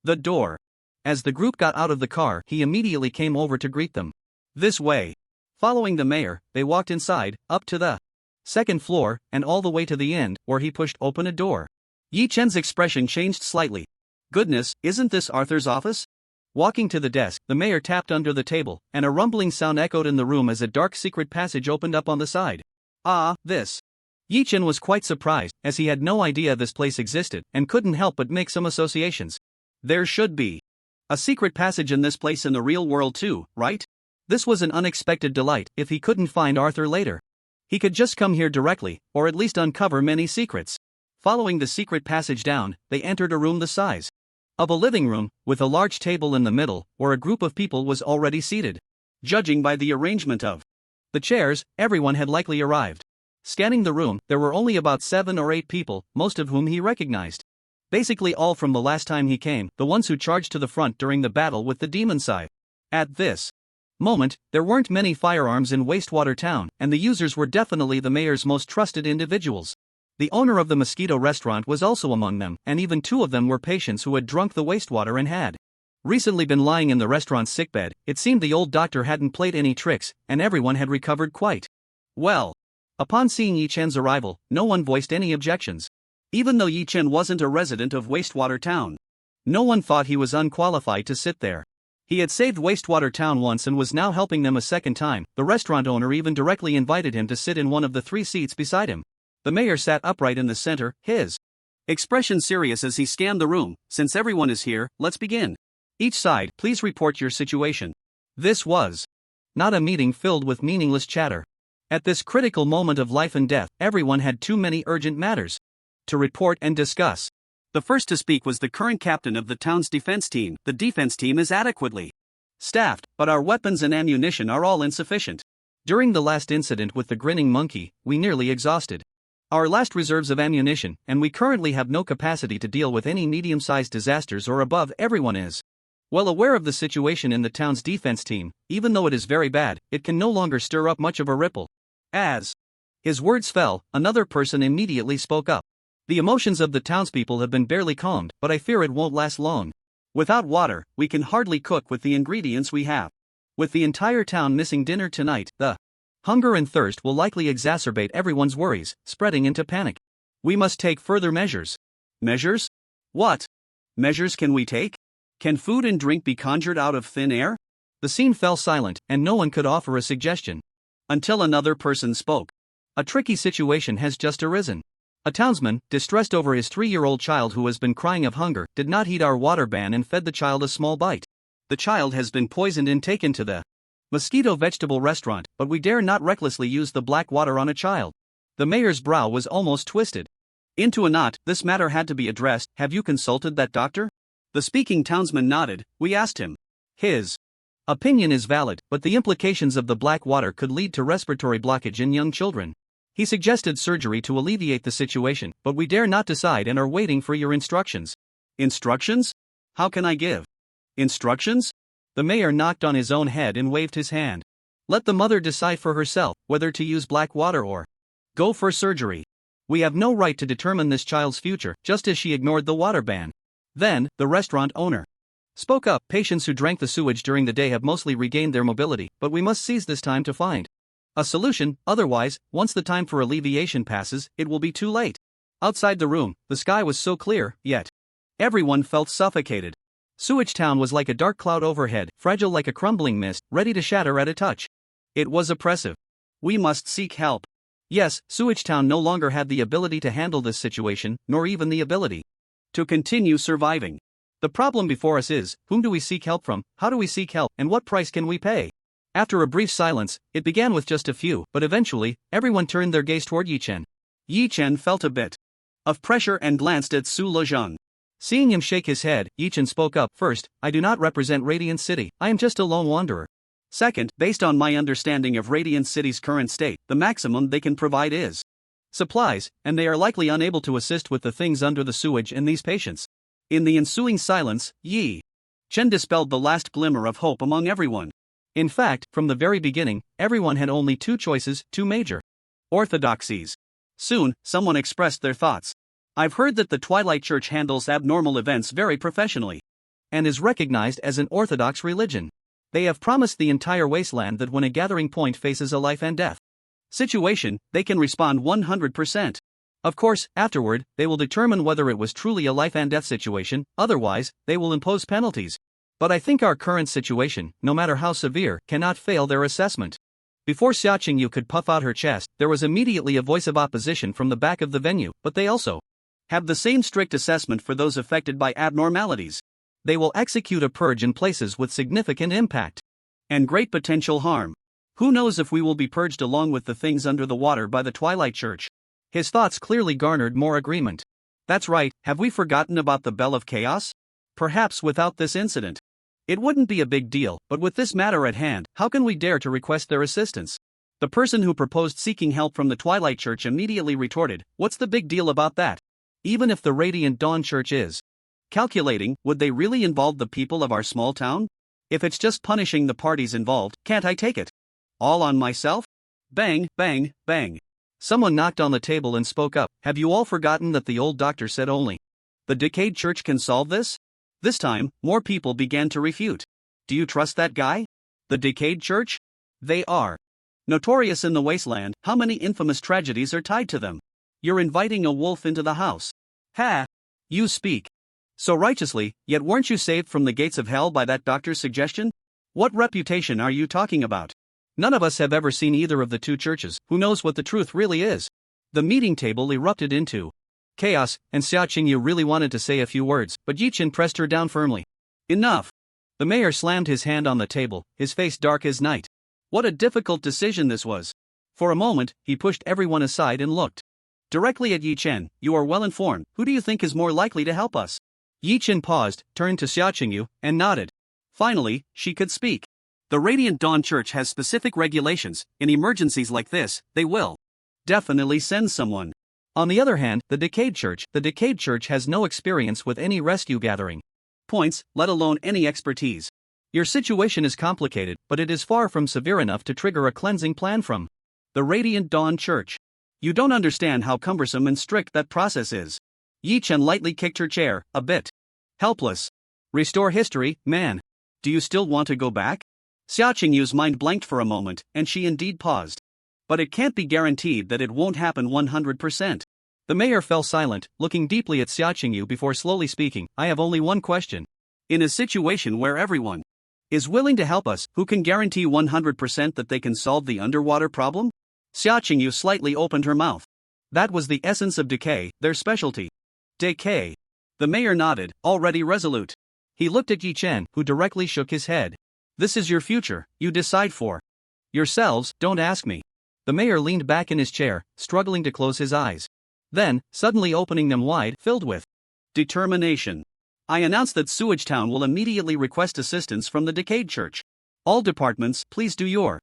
the door. As the group got out of the car, he immediately came over to greet them. This way. Following the mayor, they walked inside, up to the second floor, and all the way to the end, where he pushed open a door. Yi Chen's expression changed slightly. Goodness, isn't this Arthur's office? Walking to the desk, the mayor tapped under the table, and a rumbling sound echoed in the room as a dark secret passage opened up on the side. Ah, this. Yi Chen was quite surprised, as he had no idea this place existed, and couldn't help but make some associations. There should be a secret passage in this place in the real world too, right? This was an unexpected delight. If he couldn't find Arthur later, he could just come here directly, or at least uncover many secrets. Following the secret passage down, they entered a room the size of a living room, with a large table in the middle, where a group of people was already seated. Judging by the arrangement of the chairs, everyone had likely arrived. Scanning the room, there were only about 7 or 8 people, most of whom he recognized. Basically all from the last time he came, the ones who charged to the front during the battle with the demon scythe. At this moment, there weren't many firearms in Wastewater Town, and the users were definitely the mayor's most trusted individuals. The owner of the Mosquito restaurant was also among them, and even 2 of them were patients who had drunk the wastewater and had recently been lying in the restaurant's sickbed. It seemed the old doctor hadn't played any tricks, and everyone had recovered quite well. Upon seeing Yi Chen's arrival, no one voiced any objections. Even though Yi Chen wasn't a resident of Wastewater Town, no one thought he was unqualified to sit there. He had saved Wastewater Town once and was now helping them a second time. The restaurant owner even directly invited him to sit in one of the 3 seats beside him. The mayor sat upright in the center, his expression serious as he scanned the room. Since everyone is here, let's begin. Each side, please report your situation. This was not a meeting filled with meaningless chatter. At this critical moment of life and death, everyone had too many urgent matters to report and discuss. The first to speak was the current captain of the town's defense team. The defense team is adequately staffed, but our weapons and ammunition are all insufficient. During the last incident with the grinning monkey, we nearly exhausted our last reserves of ammunition, and we currently have no capacity to deal with any medium-sized disasters or above. Everyone is well aware of the situation in the town's defense team. Even though it is very bad, it can no longer stir up much of a ripple. As his words fell, another person immediately spoke up. The emotions of the townspeople have been barely calmed, but I fear it won't last long. Without water, we can hardly cook with the ingredients we have. With the entire town missing dinner tonight, the hunger and thirst will likely exacerbate everyone's worries, spreading into panic. We must take further measures. Measures? What measures can we take? Can food and drink be conjured out of thin air? The scene fell silent, and no one could offer a suggestion. Until another person spoke. A tricky situation has just arisen. A townsman, distressed over his 3-year-old child who has been crying of hunger, did not heed our water ban and fed the child a small bite. The child has been poisoned and taken to the Mosquito vegetable restaurant, but we dare not recklessly use the black water on a child. The mayor's brow was almost twisted. Into a knot, this matter had to be addressed. Have you consulted that doctor? The speaking townsman nodded. We asked him. His opinion is valid, but the implications of the black water could lead to respiratory blockage in young children. He suggested surgery to alleviate the situation, but we dare not decide and are waiting for your instructions. Instructions? How can I give instructions? The mayor knocked on his own head and waved his hand. Let the mother decide for herself whether to use black water or go for surgery. We have no right to determine this child's future, just as she ignored the water ban. Then, the restaurant owner spoke up. Patients who drank the sewage during the day have mostly regained their mobility, but we must seize this time to find a solution, otherwise, once the time for alleviation passes, it will be too late. Outside the room, the sky was so clear, yet everyone felt suffocated. Sewage Town was like a dark cloud overhead, fragile like a crumbling mist, ready to shatter at a touch. It was oppressive. We must seek help. Yes, Sewage Town no longer had the ability to handle this situation, nor even the ability to continue surviving. The problem before us is, whom do we seek help from, how do we seek help, and what price can we pay? After a brief silence, it began with just a few, but eventually, everyone turned their gaze toward Yi Chen. Yi Chen felt a bit of pressure and glanced at Su Lezheng. Seeing him shake his head, Yi Chen spoke up. First, I do not represent Radiant City, I am just a lone wanderer. Second, based on my understanding of Radiant City's current state, the maximum they can provide is supplies, and they are likely unable to assist with the things under the sewage and these patients. In the ensuing silence, Yi Chen dispelled the last glimmer of hope among everyone. In fact, from the very beginning, everyone had only two choices, two major orthodoxies. Soon, someone expressed their thoughts. I've heard that the Twilight Church handles abnormal events very professionally and is recognized as an orthodox religion. They have promised the entire wasteland that when a gathering point faces a life and death situation, they can respond 100%. Of course, afterward, they will determine whether it was truly a life and death situation, otherwise, they will impose penalties. But I think our current situation, no matter how severe, cannot fail their assessment. Before Xia Qingyu could puff out her chest, there was immediately a voice of opposition from the back of the venue, but they also have the same strict assessment for those affected by abnormalities. They will execute a purge in places with significant impact and great potential harm. Who knows if we will be purged along with the things under the water by the Twilight Church? His thoughts clearly garnered more agreement. That's right, have we forgotten about the Bell of Chaos? Perhaps without this incident it wouldn't be a big deal, but with this matter at hand, how can we dare to request their assistance? The person who proposed seeking help from the Twilight Church immediately retorted, what's the big deal about that? Even if the Radiant Dawn Church is calculating, would they really involve the people of our small town? If it's just punishing the parties involved, can't I take it all on myself? Bang, bang, bang. Someone knocked on the table and spoke up. Have you all forgotten that the old doctor said only the Decayed Church can solve this? This time, more people began to refute. Do you trust that guy? The Decayed Church? They are notorious in the wasteland. How many infamous tragedies are tied to them? You're inviting a wolf into the house. Ha! You speak so righteously, yet weren't you saved from the gates of hell by that doctor's suggestion? What reputation are you talking about? None of us have ever seen either of the two churches. Who knows what the truth really is? The meeting table erupted into chaos, and Xia Qingyu really wanted to say a few words, but Yi Chen pressed her down firmly. Enough! The mayor slammed his hand on the table, his face dark as night. What a difficult decision this was. For a moment, he pushed everyone aside and looked directly at Yi Chen. You are well informed. Who do you think is more likely to help us? Yi Chen paused, turned to Xia Qingyu, and nodded. Finally, she could speak. The Radiant Dawn Church has specific regulations. In emergencies like this, they will definitely send someone. On the other hand, the Decayed Church has no experience with any rescue gathering points, let alone any expertise. Your situation is complicated, but it is far from severe enough to trigger a cleansing plan from the Radiant Dawn Church. You don't understand how cumbersome and strict that process is. Yi Chen lightly kicked her chair, a bit helpless. Restore history, man. Do you still want to go back? Xia Qingyu's mind blanked for a moment, and she indeed paused. But it can't be guaranteed that it won't happen 100%. The mayor fell silent, looking deeply at Xia Qingyu before slowly speaking. I have only one question. In a situation where everyone is willing to help us, who can guarantee 100% that they can solve the underwater problem? Xia Qingyu slightly opened her mouth. That was the essence of decay, their specialty. Decay. The mayor nodded, already resolute. He looked at Yi Chen, who directly shook his head. This is your future, you decide for yourselves, don't ask me. The mayor leaned back in his chair, struggling to close his eyes. Then, suddenly opening them wide, filled with determination. I announce that Sewage Town will immediately request assistance from the decayed church. All departments, please do your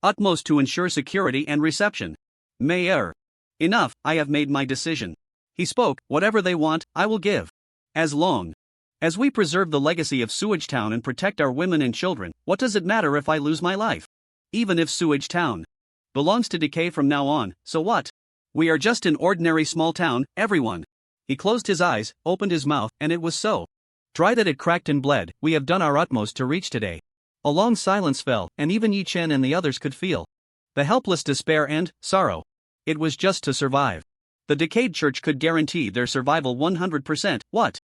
utmost to ensure security and reception. Mayor. Enough, I have made my decision. He spoke, whatever they want, I will give. As long as we preserve the legacy of Sewage Town and protect our women and children, what does it matter if I lose my life? Even if Sewage Town belongs to decay from now on, so what? We are just an ordinary small town, everyone. He closed his eyes, opened his mouth, and it was so dry that it cracked and bled. We have done our utmost to reach today. A long silence fell, and even Yi Chen and the others could feel the helpless despair and sorrow. It was just to survive. The decayed church could guarantee their survival 100%. What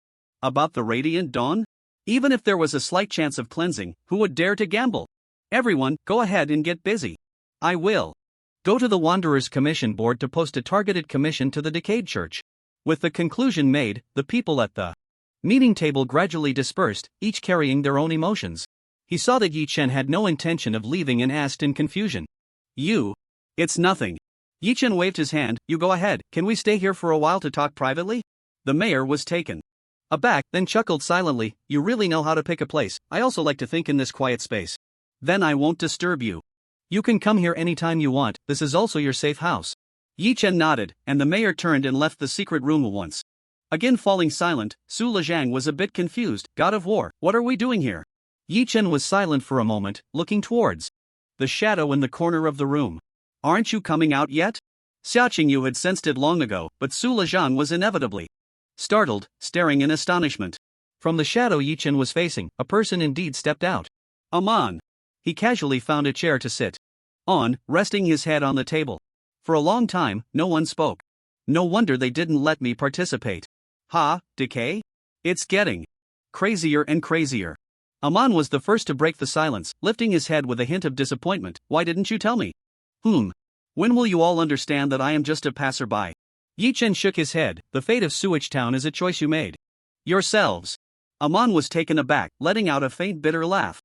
about the Radiant Dawn? Even if there was a slight chance of cleansing, who would dare to gamble? Everyone, go ahead and get busy. I will go to the Wanderers Commission Board to post a targeted commission to the decayed church. With the conclusion made, the people at the meeting table gradually dispersed, each carrying their own emotions. He saw that Yi Chen had no intention of leaving and asked in confusion. It's nothing. Yi Chen waved his hand. You go ahead, can we stay here for a while to talk privately? The mayor was taken aback, then chuckled silently. You really know how to pick a place. I also like to think in this quiet space. Then I won't disturb you. You can come here anytime you want, this is also your safe house. Yi Chen nodded, and the mayor turned and left the secret room at once. Again falling silent, Su Lezhang was a bit confused. God of War, what are we doing here? Yi Chen was silent for a moment, looking towards the shadow in the corner of the room. Aren't you coming out yet? Xia Qingyu had sensed it long ago, but Su Lezhang was inevitably startled, staring in astonishment. From the shadow Yi Chen was facing, a person indeed stepped out. Aman. He casually found a chair to sit on, resting his head on the table. For a long time, no one spoke. No wonder they didn't let me participate. Decay? It's getting crazier and crazier. Aman was the first to break the silence, lifting his head with a hint of disappointment. Why didn't you tell me? When will you all understand that I am just a passerby? Yi Chen shook his head. The fate of Sewage Town is a choice you made yourselves. Aman was taken aback, letting out a faint bitter laugh.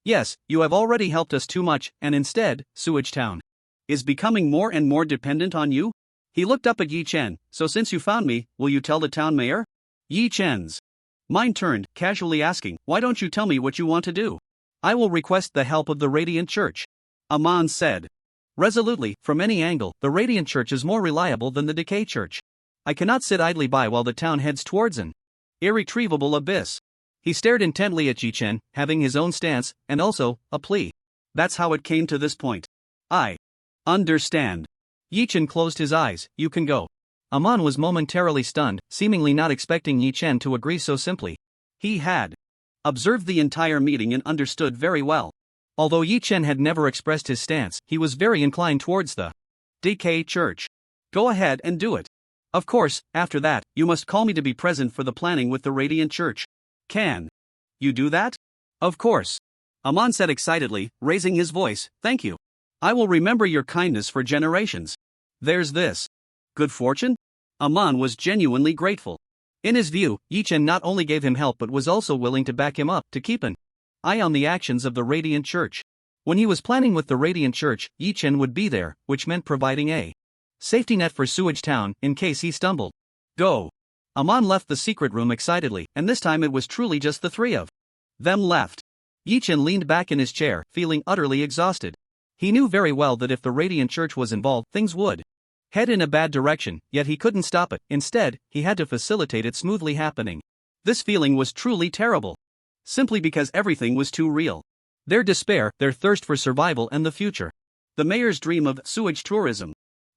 Yes, you have already helped us too much, and instead, Sewage Town is becoming more and more dependent on you? He looked up at Yi Chen. So since you found me, will you tell the town mayor? Yi Chen's mind turned, casually asking, why don't you tell me what you want to do? I will request the help of the Radiant Church. Aman said resolutely. From any angle, the Radiant Church is more reliable than the Decay Church. I cannot sit idly by while the town heads towards an irretrievable abyss. He stared intently at Yi Chen, having his own stance, and also, a plea. That's how it came to this point. I understand. Yi Chen closed his eyes. You can go. Aman was momentarily stunned, seemingly not expecting Yi Chen to agree so simply. He had observed the entire meeting and understood very well. Although Yi Chen had never expressed his stance, he was very inclined towards the Decay Church. Go ahead and do it. Of course, after that, you must call me to be present for the planning with the Radiant Church. Can you do that? Of course. Aman said excitedly, raising his voice. Thank you. I will remember your kindness for generations. There's this good fortune? Aman was genuinely grateful. In his view, Yi Chen not only gave him help but was also willing to back him up, to keep an eye on the actions of the Radiant Church. When he was planning with the Radiant Church, Yi Chen would be there, which meant providing a safety net for Sewage Town in case he stumbled. Go. Aman left the secret room excitedly, and this time it was truly just the three of them left. Yi Chen leaned back in his chair, feeling utterly exhausted. He knew very well that if the Radiant Church was involved, things would head in a bad direction, yet he couldn't stop it. Instead, he had to facilitate it smoothly happening. This feeling was truly terrible. Simply because everything was too real. Their despair, their thirst for survival and the future. The mayor's dream of sewage tourism.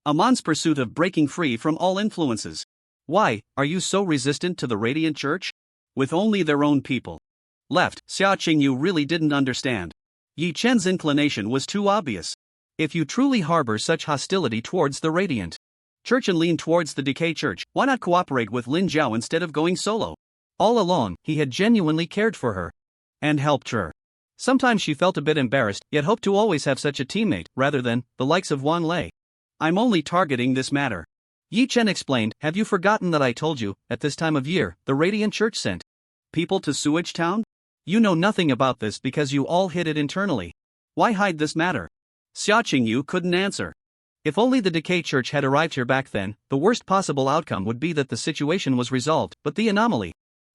Aman's pursuit of breaking free from all influences. Why are you so resistant to the Radiant Church? With only their own people left, Xia Qingyu really didn't understand. Yi Chen's inclination was too obvious. If you truly harbor such hostility towards the Radiant Church and lean towards the Decay Church, why not cooperate with Lin Zhao instead of going solo? All along, he had genuinely cared for her and helped her. Sometimes she felt a bit embarrassed, yet hoped to always have such a teammate, rather than the likes of Wang Lei. I'm only targeting this matter. Yi Chen explained. Have you forgotten that I told you, at this time of year, the Radiant Church sent people to Sewage Town? You know nothing about this because you all hid it internally. Why hide this matter? Xia Qingyu couldn't answer. If only the Decay Church had arrived here back then, the worst possible outcome would be that the situation was resolved, but the Anomaly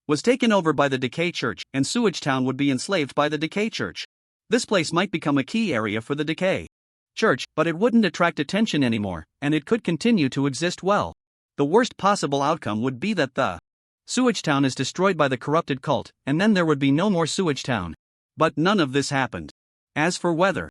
was taken over by the Decay Church, and Sewage Town would be enslaved by the Decay Church. This place might become a key area for the Decay Church, but it wouldn't attract attention anymore, and it could continue to exist well. The worst possible outcome would be that the Sewage Town is destroyed by the corrupted cult, and then there would be no more Sewage Town. But none of this happened. As for whether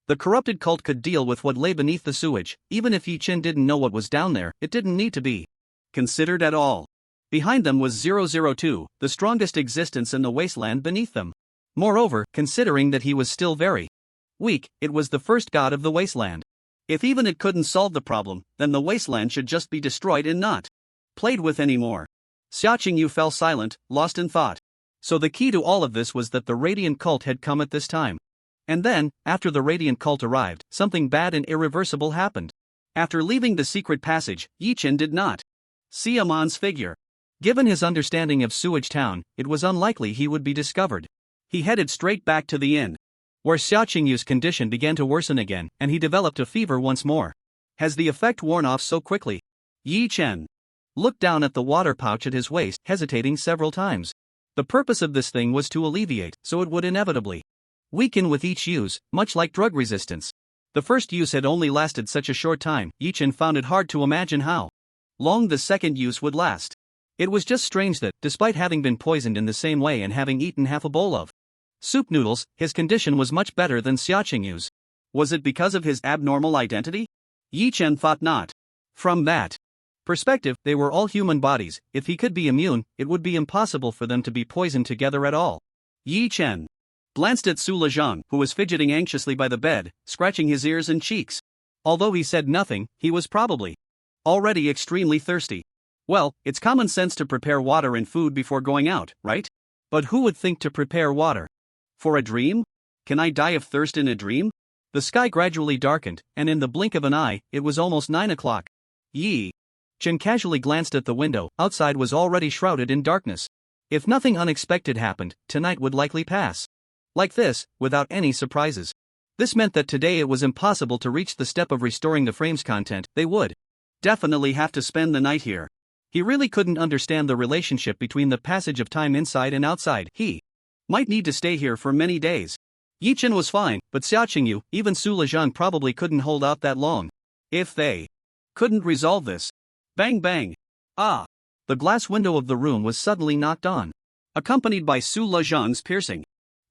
the corrupted cult could deal with what lay beneath the sewage, even if Yi Chen didn't know what was down there, it didn't need to be considered at all. Behind them was 002, the strongest existence in the wasteland beneath them. Moreover, considering that he was still very weak, it was the first god of the wasteland. If even it couldn't solve the problem, then the wasteland should just be destroyed and not played with anymore. Xia Qingyu fell silent, lost in thought. So the key to all of this was that the Radiant Cult had come at this time. And then, after the Radiant Cult arrived, something bad and irreversible happened. After leaving the secret passage, Yi Chen did not see Amon's figure. Given his understanding of Sewage Town, it was unlikely he would be discovered. He headed straight back to the inn, where Xia Qingyu's condition began to worsen again, and he developed a fever once more. Has the effect worn off so quickly? Yi Chen looked down at the water pouch at his waist, hesitating several times. The purpose of this thing was to alleviate, so it would inevitably weaken with each use, much like drug resistance. The first use had only lasted such a short time, Yi Chen found it hard to imagine how long the second use would last. It was just strange that, despite having been poisoned in the same way and having eaten half a bowl of soup noodles, his condition was much better than Xia Qingyu's. Was it because of his abnormal identity? Yi Chen thought not. From that perspective, they were all human bodies. If he could be immune, it would be impossible for them to be poisoned together at all. Yi Chen glanced at Su Lezhang, who was fidgeting anxiously by the bed, scratching his ears and cheeks. Although he said nothing, he was probably already extremely thirsty. Well, it's common sense to prepare water and food before going out, right? But who would think to prepare water for a dream? Can I die of thirst in a dream? The sky gradually darkened, and in the blink of an eye, it was almost 9 o'clock. Yi Chen casually glanced at the window. Outside was already shrouded in darkness. If nothing unexpected happened, tonight would likely pass like this, without any surprises. This meant that today it was impossible to reach the step of restoring the frame's content. They would definitely have to spend the night here. He really couldn't understand the relationship between the passage of time inside and outside. He might need to stay here for many days. Yi Chen was fine, but Xia Qingyu, even Su Lezhang probably couldn't hold out that long. If they couldn't resolve this. Bang bang. Ah! The glass window of the room was suddenly knocked on. Accompanied by Su Lezhang's piercing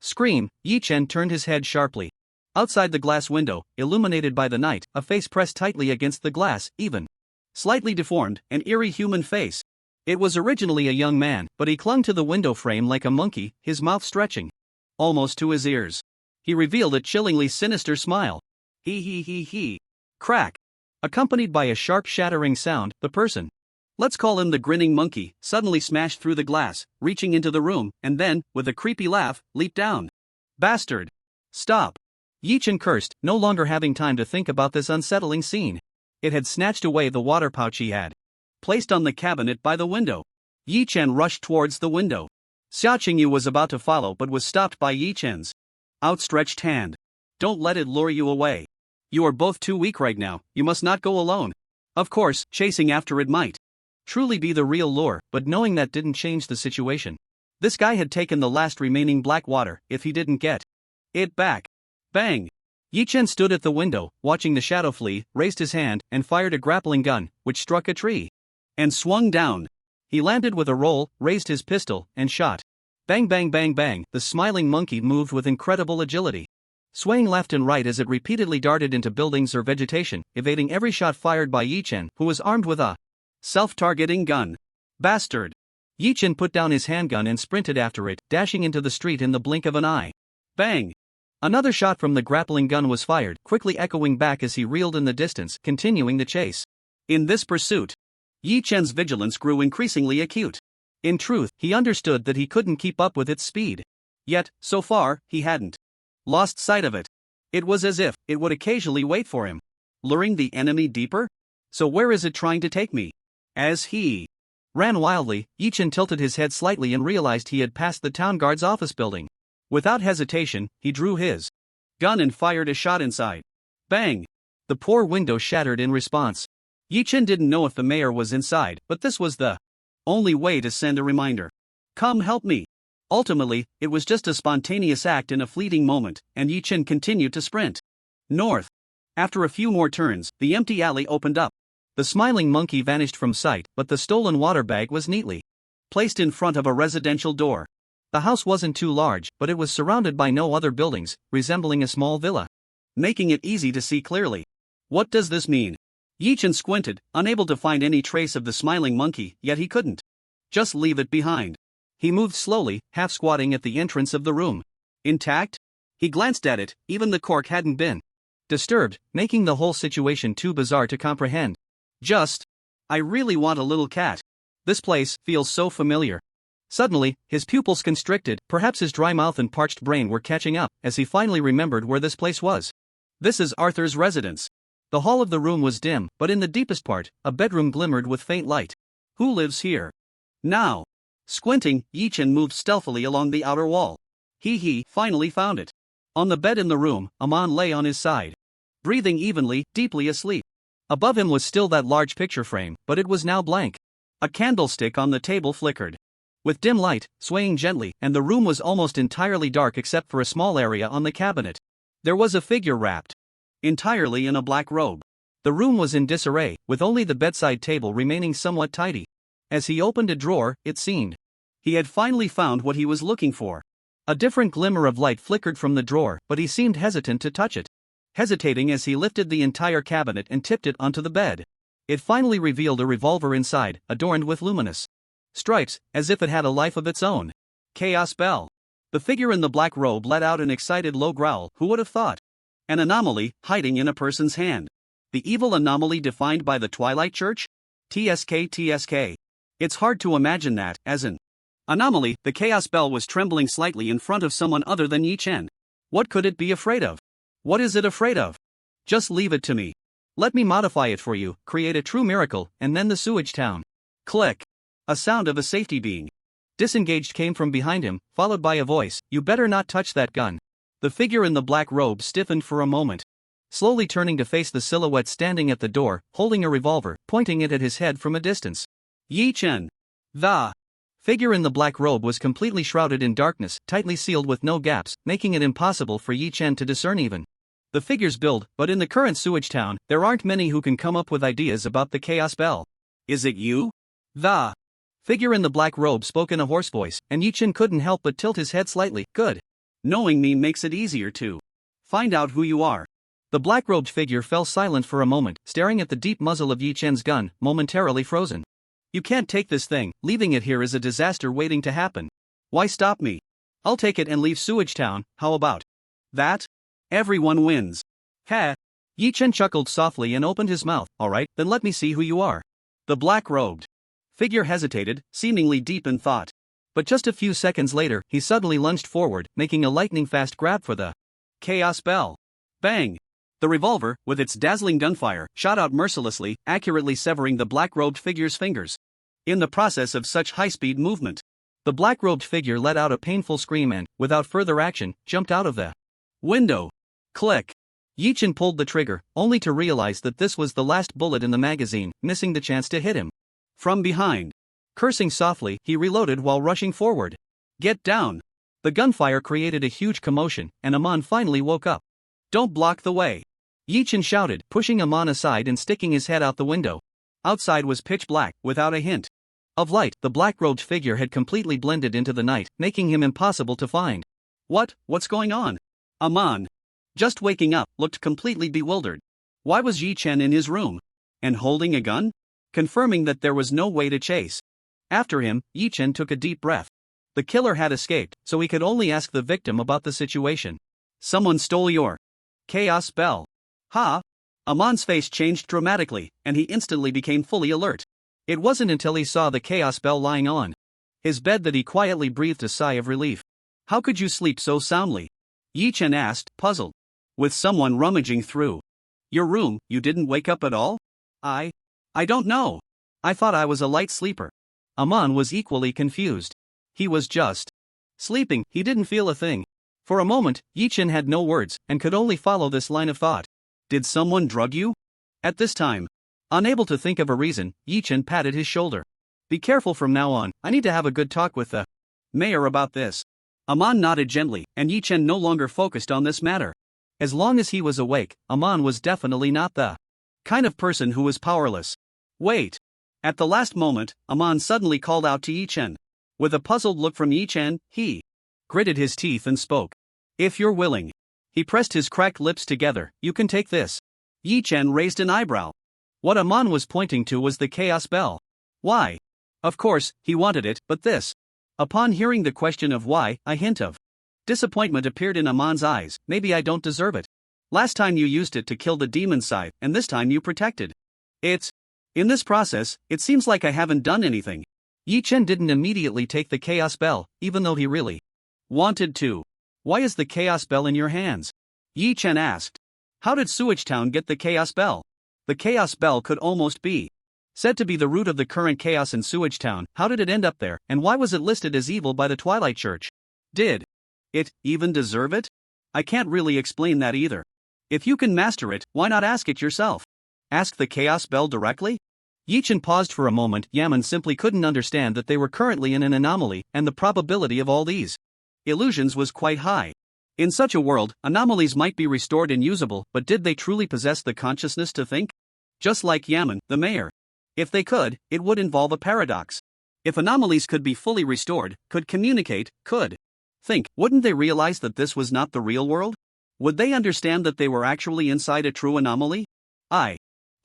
scream, Yi Chen turned his head sharply. Outside the glass window, illuminated by the night, a face pressed tightly against the glass, even slightly deformed, an eerie human face. It was originally a young man, but he clung to the window frame like a monkey, his mouth stretching almost to his ears. He revealed a chillingly sinister smile. He. Crack. Accompanied by a sharp shattering sound, the person, let's call him the grinning monkey, suddenly smashed through the glass, reaching into the room, and then, with a creepy laugh, leaped down. Bastard! Stop! Yi Chen cursed, no longer having time to think about this unsettling scene. It had snatched away the water pouch he had placed on the cabinet by the window. Yi Chen rushed towards the window. Xia Qingyu was about to follow but was stopped by Yi Chen's outstretched hand. Don't let it lure you away. You are both too weak right now, you must not go alone. Of course, chasing after it might truly be the real lure, but knowing that didn't change the situation. This guy had taken the last remaining black water. If he didn't get it back. Bang! Yi Chen stood at the window, watching the shadow flee, raised his hand, and fired a grappling gun, which struck a tree and swung down. He landed with a roll, raised his pistol, and shot. Bang bang bang bang, the smiling monkey moved with incredible agility, swaying left and right as it repeatedly darted into buildings or vegetation, evading every shot fired by Yi Chen, who was armed with a self-targeting gun. Bastard! Yi Chen put down his handgun and sprinted after it, dashing into the street in the blink of an eye. Bang! Another shot from the grappling gun was fired, quickly echoing back as he reeled in the distance, continuing the chase. In this pursuit, Yi Chen's vigilance grew increasingly acute. In truth, he understood that he couldn't keep up with its speed. Yet, so far, he hadn't lost sight of it. It was as if it would occasionally wait for him, luring the enemy deeper. So where is it trying to take me? As he ran wildly, Yi Chen tilted his head slightly and realized he had passed the town guard's office building. Without hesitation, he drew his gun and fired a shot inside. Bang! The poor window shattered in response. Yi-Chen didn't know if the mayor was inside, but this was the only way to send a reminder. Come help me. Ultimately, it was just a spontaneous act in a fleeting moment, and Yi-Chen continued to sprint north. After a few more turns, the empty alley opened up. The smiling monkey vanished from sight, but the stolen water bag was neatly placed in front of a residential door. The house wasn't too large, but it was surrounded by no other buildings, resembling a small villa, making it easy to see clearly. What does this mean? Yi-Chen squinted, unable to find any trace of the smiling monkey, yet he couldn't just leave it behind. He moved slowly, half squatting at the entrance of the room. Intact? He glanced at it, even the cork hadn't been disturbed, making the whole situation too bizarre to comprehend. I really want a little cat. This place feels so familiar. Suddenly, his pupils constricted, perhaps his dry mouth and parched brain were catching up, as he finally remembered where this place was. This is Arthur's residence. The hall of the room was dim, but in the deepest part, a bedroom glimmered with faint light. Who lives here? Now. Squinting, Yi-Chen moved stealthily along the outer wall. He finally found it. On the bed in the room, Amon lay on his side, breathing evenly, deeply asleep. Above him was still that large picture frame, but it was now blank. A candlestick on the table flickered with dim light, swaying gently, and the room was almost entirely dark except for a small area on the cabinet. There was a figure wrapped entirely in a black robe. The room was in disarray, with only the bedside table remaining somewhat tidy. As he opened a drawer, it seemed he had finally found what he was looking for. A different glimmer of light flickered from the drawer, but he seemed hesitant to touch it. Hesitating as he lifted the entire cabinet and tipped it onto the bed. It finally revealed a revolver inside, adorned with luminous stripes, as if it had a life of its own. Chaos Bell. The figure in the black robe let out an excited low growl. Who would have thought? An anomaly, hiding in a person's hand. The evil anomaly defined by the Twilight Church? TSK. It's hard to imagine that, as an anomaly. The Chaos Bell was trembling slightly in front of someone other than Yi-Chen. What could it be afraid of? What is it afraid of? Just leave it to me. Let me modify it for you, create a true miracle, and then the sewage town. Click. A sound of a safety being disengaged came from behind him, followed by a voice, "You better not touch that gun." The figure in the black robe stiffened for a moment, slowly turning to face the silhouette standing at the door, holding a revolver, pointing it at his head from a distance. Yi-Chen. The figure in the black robe was completely shrouded in darkness, tightly sealed with no gaps, making it impossible for Yi-Chen to discern even the figure's build, but in the current sewage town, there aren't many who can come up with ideas about the Chaos Bell. Is it you? The figure in the black robe spoke in a hoarse voice, and Yi-Chen couldn't help but tilt his head slightly. Good. Knowing me makes it easier to find out who you are. The black-robed figure fell silent for a moment, staring at the deep muzzle of Yi-Chen's gun, momentarily frozen. You can't take this thing, leaving it here is a disaster waiting to happen. Why stop me? I'll take it and leave Sewage Town, how about that? Everyone wins. Heh. Yi-Chen chuckled softly and opened his mouth. Alright, then let me see who you are. The black-robed figure hesitated, seemingly deep in thought. But just a few seconds later, he suddenly lunged forward, making a lightning-fast grab for the Chaos Bell. Bang! The revolver, with its dazzling gunfire, shot out mercilessly, accurately severing the black-robed figure's fingers. In the process of such high-speed movement, the black-robed figure let out a painful scream and, without further action, jumped out of the window. Click. Yi-Chen pulled the trigger, only to realize that this was the last bullet in the magazine, missing the chance to hit him from behind. Cursing softly, he reloaded while rushing forward. Get down. The gunfire created a huge commotion, and Amon finally woke up. Don't block the way. Yi-Chen shouted, pushing Amon aside and sticking his head out the window. Outside was pitch black, without a hint of light. The black-robed figure had completely blended into the night, making him impossible to find. What's going on? Amon, just waking up, looked completely bewildered. Why was Yi-Chen in his room? And holding a gun? Confirming that there was no way to chase after him, Yi-Chen took a deep breath. The killer had escaped, so he could only ask the victim about the situation. Someone stole your Chaos Bell. Ha! Amon's face changed dramatically, and he instantly became fully alert. It wasn't until he saw the Chaos Bell lying on his bed that he quietly breathed a sigh of relief. How could you sleep so soundly? Yi-Chen asked, puzzled. With someone rummaging through your room, you didn't wake up at all? I don't know. I thought I was a light sleeper. Amon was equally confused. He was just sleeping, he didn't feel a thing. For a moment, Yi-Chen had no words, and could only follow this line of thought. Did someone drug you? At this time, unable to think of a reason, Yi-chen patted his shoulder. Be careful from now on, I need to have a good talk with the mayor about this. Amon nodded gently, and Yi-chen no longer focused on this matter. As long as he was awake, Amon was definitely not the kind of person who was powerless. Wait. At the last moment, Amon suddenly called out to Yi-chen. With a puzzled look from Yi-chen, he gritted his teeth and spoke. If you're willing. He pressed his cracked lips together, you can take this. Yi-chen raised an eyebrow. What Amon was pointing to was the chaos bell. Why? Of course, he wanted it, but this. Upon hearing the question of why, a hint of disappointment appeared in Amon's eyes. Maybe I don't deserve it. Last time you used it to kill the demon scythe, and this time you protected it. In this process, it seems like I haven't done anything. Yi-chen didn't immediately take the chaos bell, even though he really wanted to. Why is the chaos bell in your hands? Yi-chen asked. How did Sewage Town get the chaos bell? The chaos bell could almost be said to be the root of the current chaos in Sewage Town. How did it end up there, and why was it listed as evil by the Twilight Church? Did it even deserve it? I can't really explain that either. If you can master it, why not ask it yourself? Ask the chaos bell directly? Yi-chen paused for a moment. Yaman simply couldn't understand that they were currently in an anomaly, and the probability of all these illusions was quite high. In such a world, anomalies might be restored and usable, but did they truly possess the consciousness to think? Just like Yaman, the mayor. If they could, it would involve a paradox. If anomalies could be fully restored, could communicate, could think, wouldn't they realize that this was not the real world? Would they understand that they were actually inside a true anomaly? I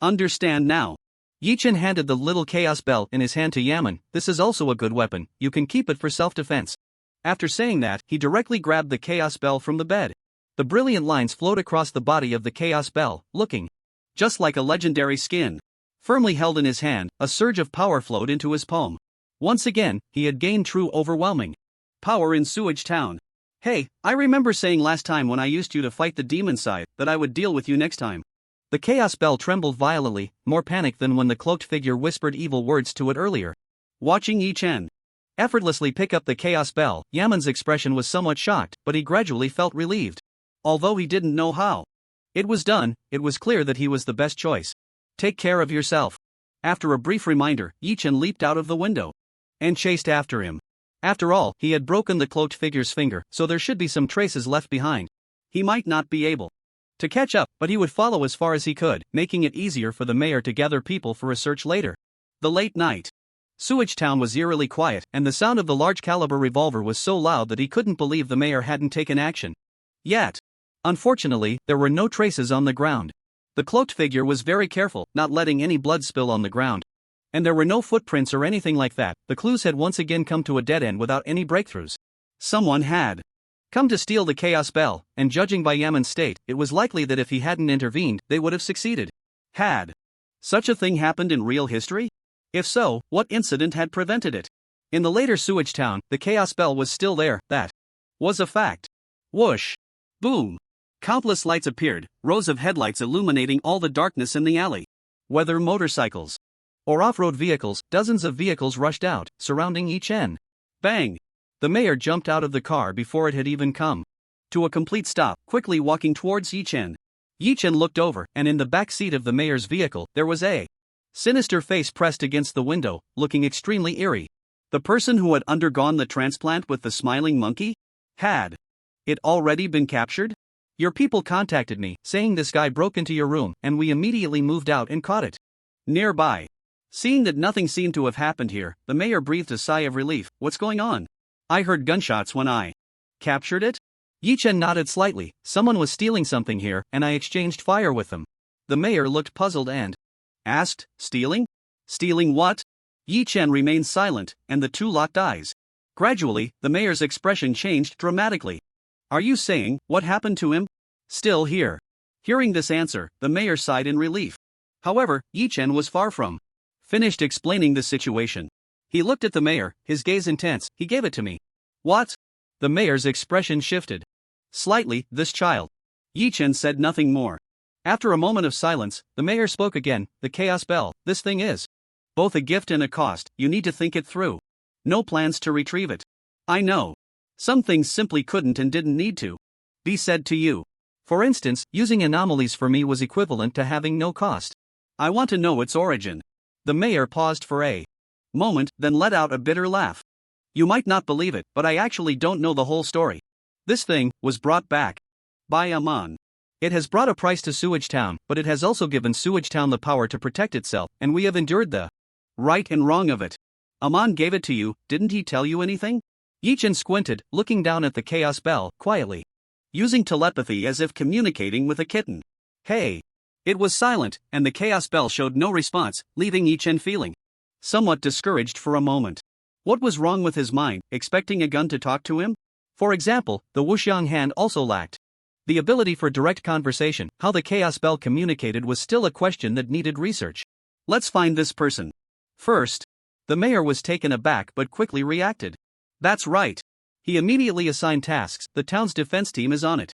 understand now. Yi-chen handed the little chaos bell in his hand to Yaman. This is also a good weapon, you can keep it for self-defense. After saying that, he directly grabbed the chaos bell from the bed. The brilliant lines flowed across the body of the chaos bell, looking just like a legendary skin. Firmly held in his hand, a surge of power flowed into his palm. Once again, he had gained true overwhelming power in Sewage Town. Hey, I remember saying last time when I used you to fight the demon scythe that I would deal with you next time. The chaos bell trembled violently, more panic than when the cloaked figure whispered evil words to it earlier. Watching Yi-chen effortlessly pick up the chaos bell, Yaman's expression was somewhat shocked, but he gradually felt relieved. Although he didn't know how it was done, it was clear that he was the best choice. Take care of yourself. After a brief reminder, Yi-chen leaped out of the window and chased after him. After all, he had broken the cloaked figure's finger, so there should be some traces left behind. He might not be able to catch up, but he would follow as far as he could, making it easier for the mayor to gather people for a search later. The late night. Sewage Town was eerily quiet, and the sound of the large-caliber revolver was so loud that he couldn't believe the mayor hadn't taken action yet. Unfortunately, there were no traces on the ground. The cloaked figure was very careful, not letting any blood spill on the ground. And there were no footprints or anything like that. The clues had once again come to a dead end without any breakthroughs. Someone had come to steal the chaos bell, and judging by Yaman's state, it was likely that if he hadn't intervened, they would have succeeded. Had such a thing happened in real history? If so, what incident had prevented it? In the later Sewage Town, the chaos bell was still there. That was a fact. Whoosh! Boom! Countless lights appeared, rows of headlights illuminating all the darkness in the alley. Whether motorcycles or off-road vehicles, dozens of vehicles rushed out, surrounding Yi-chen. Bang! The mayor jumped out of the car before it had even come to a complete stop, quickly walking towards Yi-chen. Yi-chen looked over, and in the back seat of the mayor's vehicle, there was a sinister face pressed against the window, looking extremely eerie. The person who had undergone the transplant with the smiling monkey? Had it already been captured? Your people contacted me, saying this guy broke into your room, and we immediately moved out and caught it. Nearby. Seeing that nothing seemed to have happened here, the mayor breathed a sigh of relief. What's going on? I heard gunshots when I captured it? Yi-chen nodded slightly. Someone was stealing something here, and I exchanged fire with them. The mayor looked puzzled and asked, stealing? Stealing what? Yi-chen remained silent, and the two locked eyes. Gradually, the mayor's expression changed dramatically. Are you saying, what happened to him? Still here. Hearing this answer, the mayor sighed in relief. However, Yi-chen was far from finished explaining the situation. He looked at the mayor, his gaze intense. He gave it to me. What? The mayor's expression shifted slightly. This child. Yi-chen said nothing more. After a moment of silence, the mayor spoke again. The chaos bell. This thing is both a gift and a cost. You need to think it through. No plans to retrieve it. I know. Some things simply couldn't and didn't need to be said to you. For instance, using anomalies for me was equivalent to having no cost. I want to know its origin. The mayor paused for a moment, then let out a bitter laugh. You might not believe it, but I actually don't know the whole story. This thing was brought back by Amon. It has brought a price to Sewage Town, but it has also given Sewage Town the power to protect itself, and we have endured the right and wrong of it. Amon gave it to you, didn't he tell you anything? Yichen squinted, looking down at the chaos bell, quietly. Using telepathy as if communicating with a kitten. Hey! It was silent, and the chaos bell showed no response, leaving Yichen feeling somewhat discouraged for a moment. What was wrong with his mind, expecting a gun to talk to him? For example, the Wuxiang hand also lacked the ability for direct conversation. How the chaos bell communicated was still a question that needed research. Let's find this person. First, the mayor was taken aback but quickly reacted. That's right. He immediately assigned tasks. The town's defense team is on it.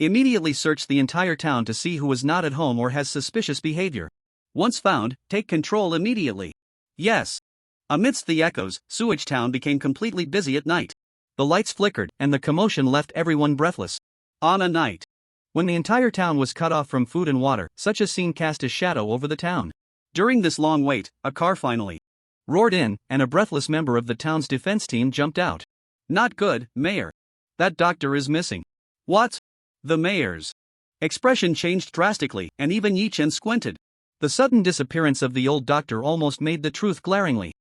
Immediately search the entire town to see who is not at home or has suspicious behavior. Once found, take control immediately. Yes. Amidst the echoes, Sewage Town became completely busy at night. The lights flickered, and the commotion left everyone breathless. On a night when the entire town was cut off from food and water, such a scene cast a shadow over the town. During this long wait, a car finally roared in, and a breathless member of the town's defense team jumped out. Not good, Mayor. That doctor is missing. What? The mayor's expression changed drastically, and even Yichen squinted. The sudden disappearance of the old doctor almost made the truth glaringly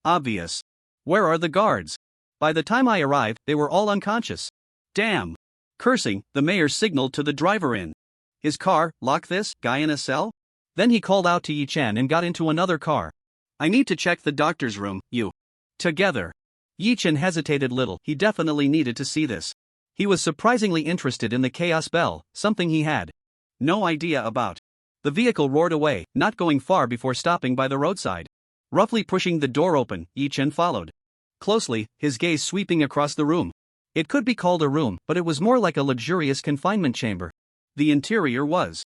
obvious. Where are the guards? By the time I arrived, they were all unconscious. Damn. Cursing, the mayor signaled to the driver in his car, lock this guy in a cell? Then he called out to Yichen and got into another car. I need to check the doctor's room, you. Together. Yichen hesitated little. He definitely needed to see this. He was surprisingly interested in the chaos bell, something he had no idea about. The vehicle roared away, not going far before stopping by the roadside. Roughly pushing the door open, Yichen followed closely, his gaze sweeping across the room. It could be called a room, but it was more like a luxurious confinement chamber. The interior was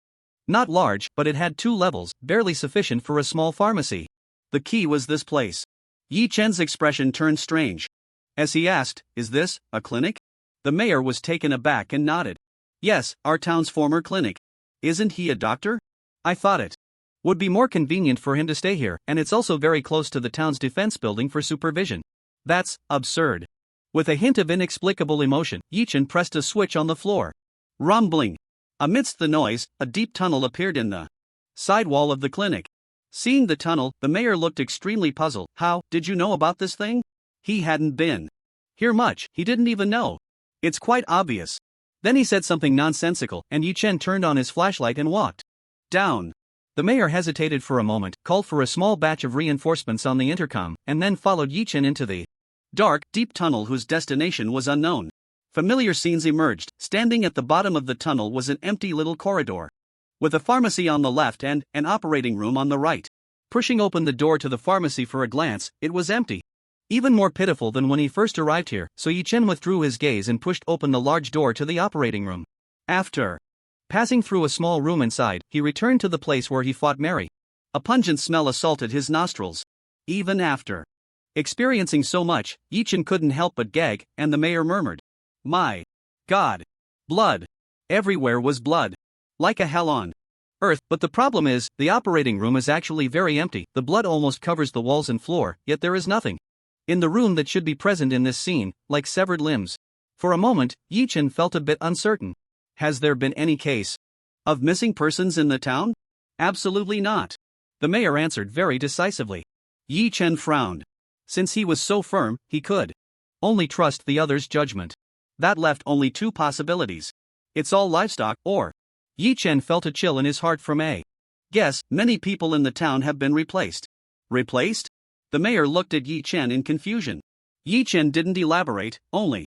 not large, but it had 2 levels, barely sufficient for a small pharmacy. The key was this place. Yichen's expression turned strange as he asked, is this a clinic? The mayor was taken aback and nodded. Yes, our town's former clinic. Isn't he a doctor? I thought it would be more convenient for him to stay here, and it's also very close to the town's defense building for supervision. That's absurd. With a hint of inexplicable emotion, Yichen pressed a switch on the floor. Rumbling. Amidst the noise, a deep tunnel appeared in the side wall of the clinic. Seeing the tunnel, the mayor looked extremely puzzled. How did you know about this thing? He hadn't been here much, he didn't even know. It's quite obvious. Then he said something nonsensical, and Yichen turned on his flashlight and walked down. The mayor hesitated for a moment, called for a small batch of reinforcements on the intercom, and then followed Yichen into the dark, deep tunnel whose destination was unknown. Familiar scenes emerged. Standing at the bottom of the tunnel was an empty little corridor, with a pharmacy on the left and an operating room on the right. Pushing open the door to the pharmacy for a glance, it was empty. Even more pitiful than when he first arrived here, so Yichen withdrew his gaze and pushed open the large door to the operating room. After passing through a small room inside, he returned to the place where he fought Mary. A pungent smell assaulted his nostrils. Even after experiencing so much, Yichen couldn't help but gag, and the mayor murmured, my God. Blood. Everywhere was blood. Like a hell on earth. But the problem is, the operating room is actually very empty. The blood almost covers the walls and floor, yet there is nothing in the room that should be present in this scene, like severed limbs. For a moment, Yichen felt a bit uncertain. Has there been any case of missing persons in the town? Absolutely not. The mayor answered very decisively. Yichen frowned. Since he was so firm, he could only trust the other's judgment. That left only 2 possibilities. It's all livestock, or Yichen felt a chill in his heart from a guess. Many people in the town have been replaced. Replaced? The mayor looked at Yichen in confusion. Yichen didn't elaborate, only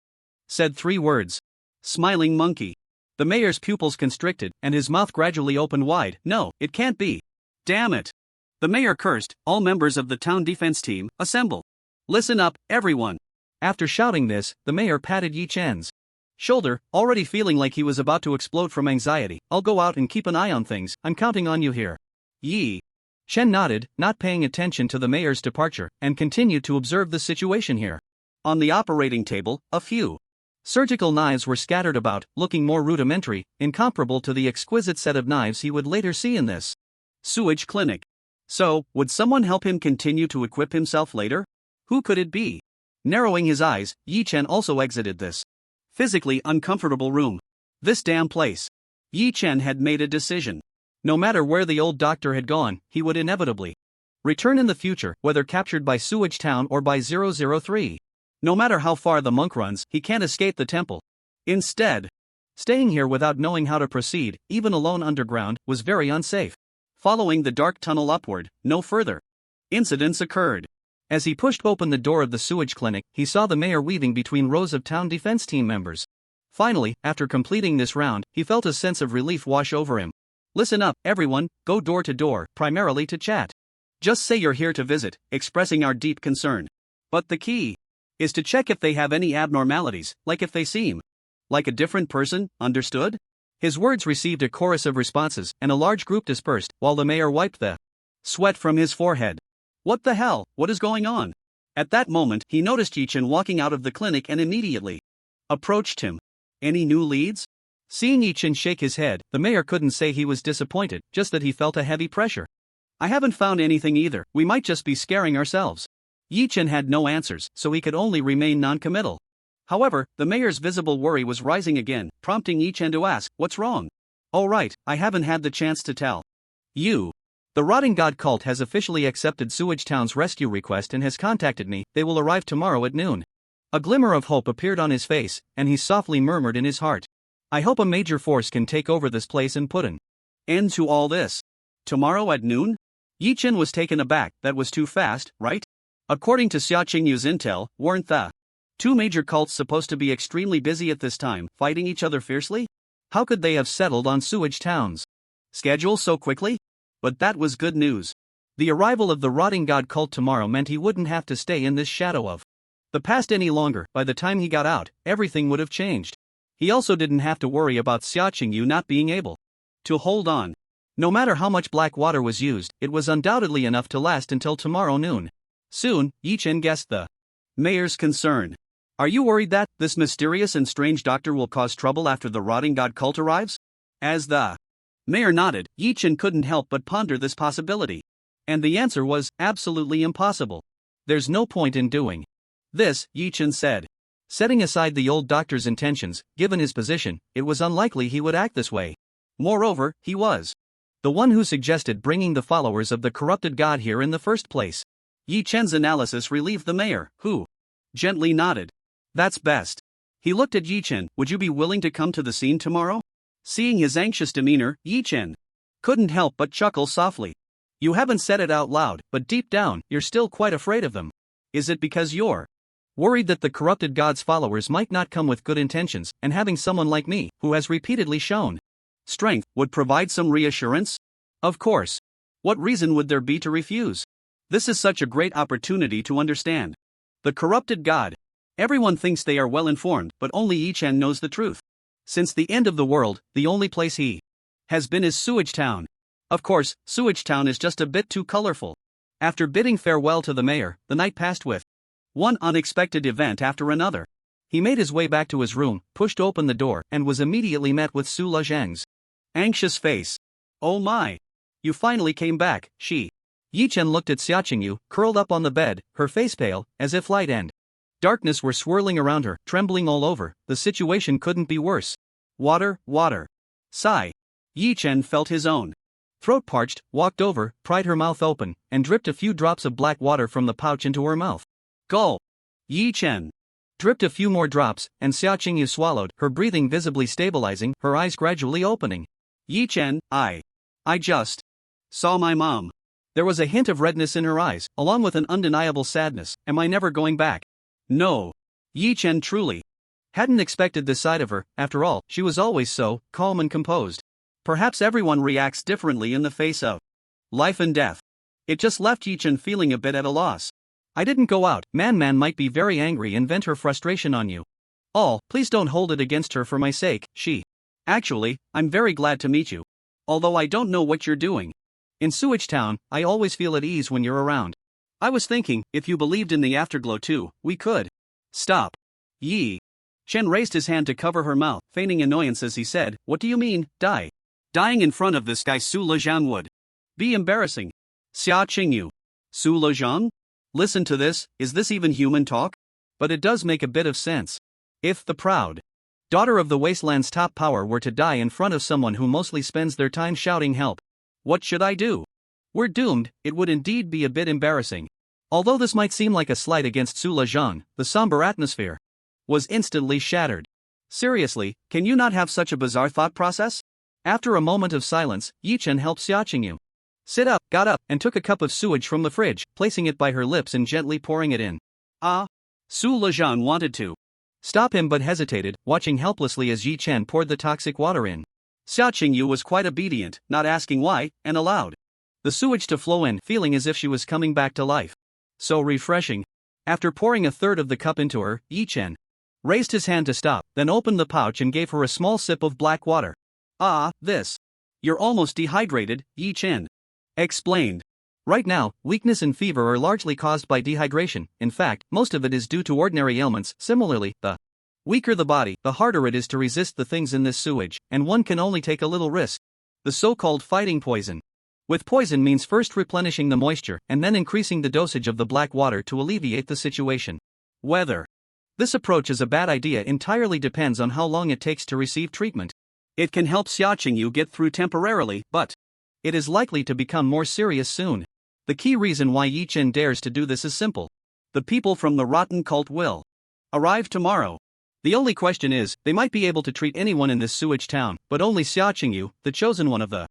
said 3 words. Smiling monkey. The mayor's pupils constricted, and his mouth gradually opened wide. No, it can't be. Damn it. The mayor cursed. All members of the town defense team, assemble. Listen up, everyone. After shouting this, the mayor patted Yichen's shoulder, already feeling like he was about to explode from anxiety. I'll go out and keep an eye on things. I'm counting on you here. Yi Chen nodded, not paying attention to the mayor's departure, and continued to observe the situation here. On the operating table, a few Surgical knives were scattered about, looking more rudimentary, incomparable to the exquisite set of knives he would later see in this Sewage clinic. So, would someone help him continue to equip himself later? Who could it be? Narrowing his eyes, Yi Chen also exited this physically uncomfortable room. This damn place. Yi Chen had made a decision. No matter where the old doctor had gone, he would inevitably return in the future, whether captured by Sewage Town or by 003. No matter how far the monk runs, he can't escape the temple. Instead, staying here without knowing how to proceed, even alone underground, was very unsafe. Following the dark tunnel upward, no further incidents occurred. As he pushed open the door of the sewage clinic, he saw the mayor weaving between rows of town defense team members. Finally, after completing this round, he felt a sense of relief wash over him. Listen up, everyone, go door to door, primarily to chat. Just say you're here to visit, expressing our deep concern. But the key is to check if they have any abnormalities, like if they seem like a different person, understood? His words received a chorus of responses, and a large group dispersed, while the mayor wiped the sweat from his forehead. What the hell, what is going on? At that moment, he noticed Yi Chen walking out of the clinic and immediately approached him. Any new leads? Seeing Yi Chen shake his head, the mayor couldn't say he was disappointed, just that he felt a heavy pressure. I haven't found anything either, we might just be scaring ourselves. Yi Chen had no answers, so he could only remain non-committal. However, the mayor's visible worry was rising again, prompting Yi Chen to ask, what's wrong? Oh right, I haven't had the chance to tell you. The Rotting God cult has officially accepted Sewage Town's rescue request and has contacted me. They will arrive tomorrow at noon. A glimmer of hope appeared on his face, and he softly murmured in his heart, I hope a major force can take over this place and put an end to all this. Tomorrow at noon? Yi Chen was taken aback. That was too fast, right? According to Xia Qingyu's intel, weren't the two major cults supposed to be extremely busy at this time, fighting each other fiercely? How could they have settled on Sewage Town's schedule so quickly? But that was good news. The arrival of the Rotting God cult tomorrow meant he wouldn't have to stay in this shadow of the past any longer. By the time he got out, everything would have changed. He also didn't have to worry about Xia Qingyu not being able to hold on. No matter how much black water was used, it was undoubtedly enough to last until tomorrow noon. Soon, Yi Chen guessed the mayor's concern. Are you worried that this mysterious and strange doctor will cause trouble after the Rotting God cult arrives? As the mayor nodded, Yi Chen couldn't help but ponder this possibility. And the answer was, absolutely impossible. There's no point in doing this, Yi Chen said. Setting aside the old doctor's intentions, given his position, it was unlikely he would act this way. Moreover, he was the one who suggested bringing the followers of the corrupted god here in the first place. Yi Chen's analysis relieved the mayor, who gently nodded. That's best. He looked at Yi Chen. Would you be willing to come to the scene tomorrow? Seeing his anxious demeanor, Yi Chen couldn't help but chuckle softly. You haven't said it out loud, but deep down, you're still quite afraid of them. Is it because you're worried that the corrupted god's followers might not come with good intentions, and having someone like me, who has repeatedly shown strength, would provide some reassurance? Of course. What reason would there be to refuse? This is such a great opportunity to understand the corrupted god. Everyone thinks they are well informed, but only Yi Chen knows the truth. Since the end of the world, the only place he has been is Sewage Town. Of course, Sewage Town is just a bit too colorful. After bidding farewell to the mayor, the night passed with one unexpected event after another. He made his way back to his room, pushed open the door, and was immediately met with Su Lezheng's anxious face. Oh my! You finally came back, she. Yi Chen looked at Xia Qingyu, curled up on the bed, her face pale, as if light and darkness were swirling around her, trembling all over. The situation couldn't be worse. Water, water. Sigh. Yi Chen felt his own throat parched, walked over, pried her mouth open, and dripped a few drops of black water from the pouch into her mouth. Gulp. Yi Chen dripped a few more drops, and Xia Qingyu swallowed, her breathing visibly stabilizing, her eyes gradually opening. Yi Chen, I just saw my mom. There was a hint of redness in her eyes, along with an undeniable sadness. Am I never going back? No. Yi Chen truly hadn't expected this side of her. After all, she was always so calm and composed. Perhaps everyone reacts differently in the face of life and death. It just left Yi Chen feeling a bit at a loss. I didn't go out. Man might be very angry and vent her frustration on you. Please don't hold it against her for my sake, she. Actually, I'm very glad to meet you. Although I don't know what you're doing. In Sewage Town, I always feel at ease when you're around. I was thinking, if you believed in the afterglow too, we could stop. Yi Chen raised his hand to cover her mouth, feigning annoyance as he said, "What do you mean, die? Dying in front of this guy Su Lejiang would be embarrassing. Xia Qingyu. Su Lejiang? Listen to this, is this even human talk?" But it does make a bit of sense. If the proud daughter of the wasteland's top power were to die in front of someone who mostly spends their time shouting help, what should I do? We're doomed, it would indeed be a bit embarrassing. Although this might seem like a slight against Su Lejiang, the somber atmosphere was instantly shattered. Seriously, can you not have such a bizarre thought process? After a moment of silence, Yi Chen helped Xia Qingyu sit up, got up, and took a cup of sewage from the fridge, placing it by her lips and gently pouring it in. Su Lejiang wanted to stop him but hesitated, watching helplessly as Yi Chen poured the toxic water in. Xia Qingyu was quite obedient, not asking why, and allowed the sewage to flow in, feeling as if she was coming back to life. So refreshing. After pouring a third of the cup into her, Yi Chen raised his hand to stop, then opened the pouch and gave her a small sip of black water. This. You're almost dehydrated, Yi Chen explained. Right now, weakness and fever are largely caused by dehydration. In fact, most of it is due to ordinary ailments. Similarly, the weaker the body, the harder it is to resist the things in this sewage, and one can only take a little risk. The so-called fighting poison. With poison means first replenishing the moisture, and then increasing the dosage of the black water to alleviate the situation. Whether this approach is a bad idea entirely depends on how long it takes to receive treatment. It can help Xia Qingyu get through temporarily, but it is likely to become more serious soon. The key reason why Yi Chen dares to do this is simple. The people from the rotten cult will arrive tomorrow. The only question is, they might be able to treat anyone in this sewage town, but only Xia Qingyu, the chosen one of the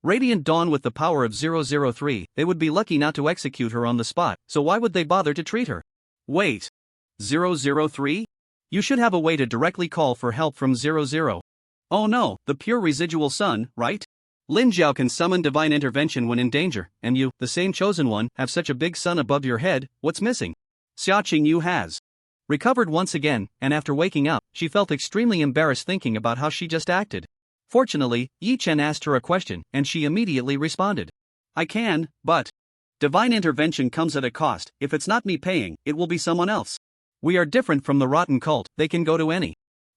Radiant Dawn with the power of 003, they would be lucky not to execute her on the spot, so why would they bother to treat her? Wait. 003? You should have a way to directly call for help from 00. Oh no, the pure residual sun, right? Lin Jiao can summon divine intervention when in danger, and you, the same chosen one, have such a big sun above your head, what's missing? Xia Qingyu has recovered once again, and after waking up, she felt extremely embarrassed thinking about how she just acted. Fortunately, Yi Chen asked her a question, and she immediately responded. I can, but divine intervention comes at a cost. If it's not me paying, it will be someone else. We are different from the rotten cult, they can go to any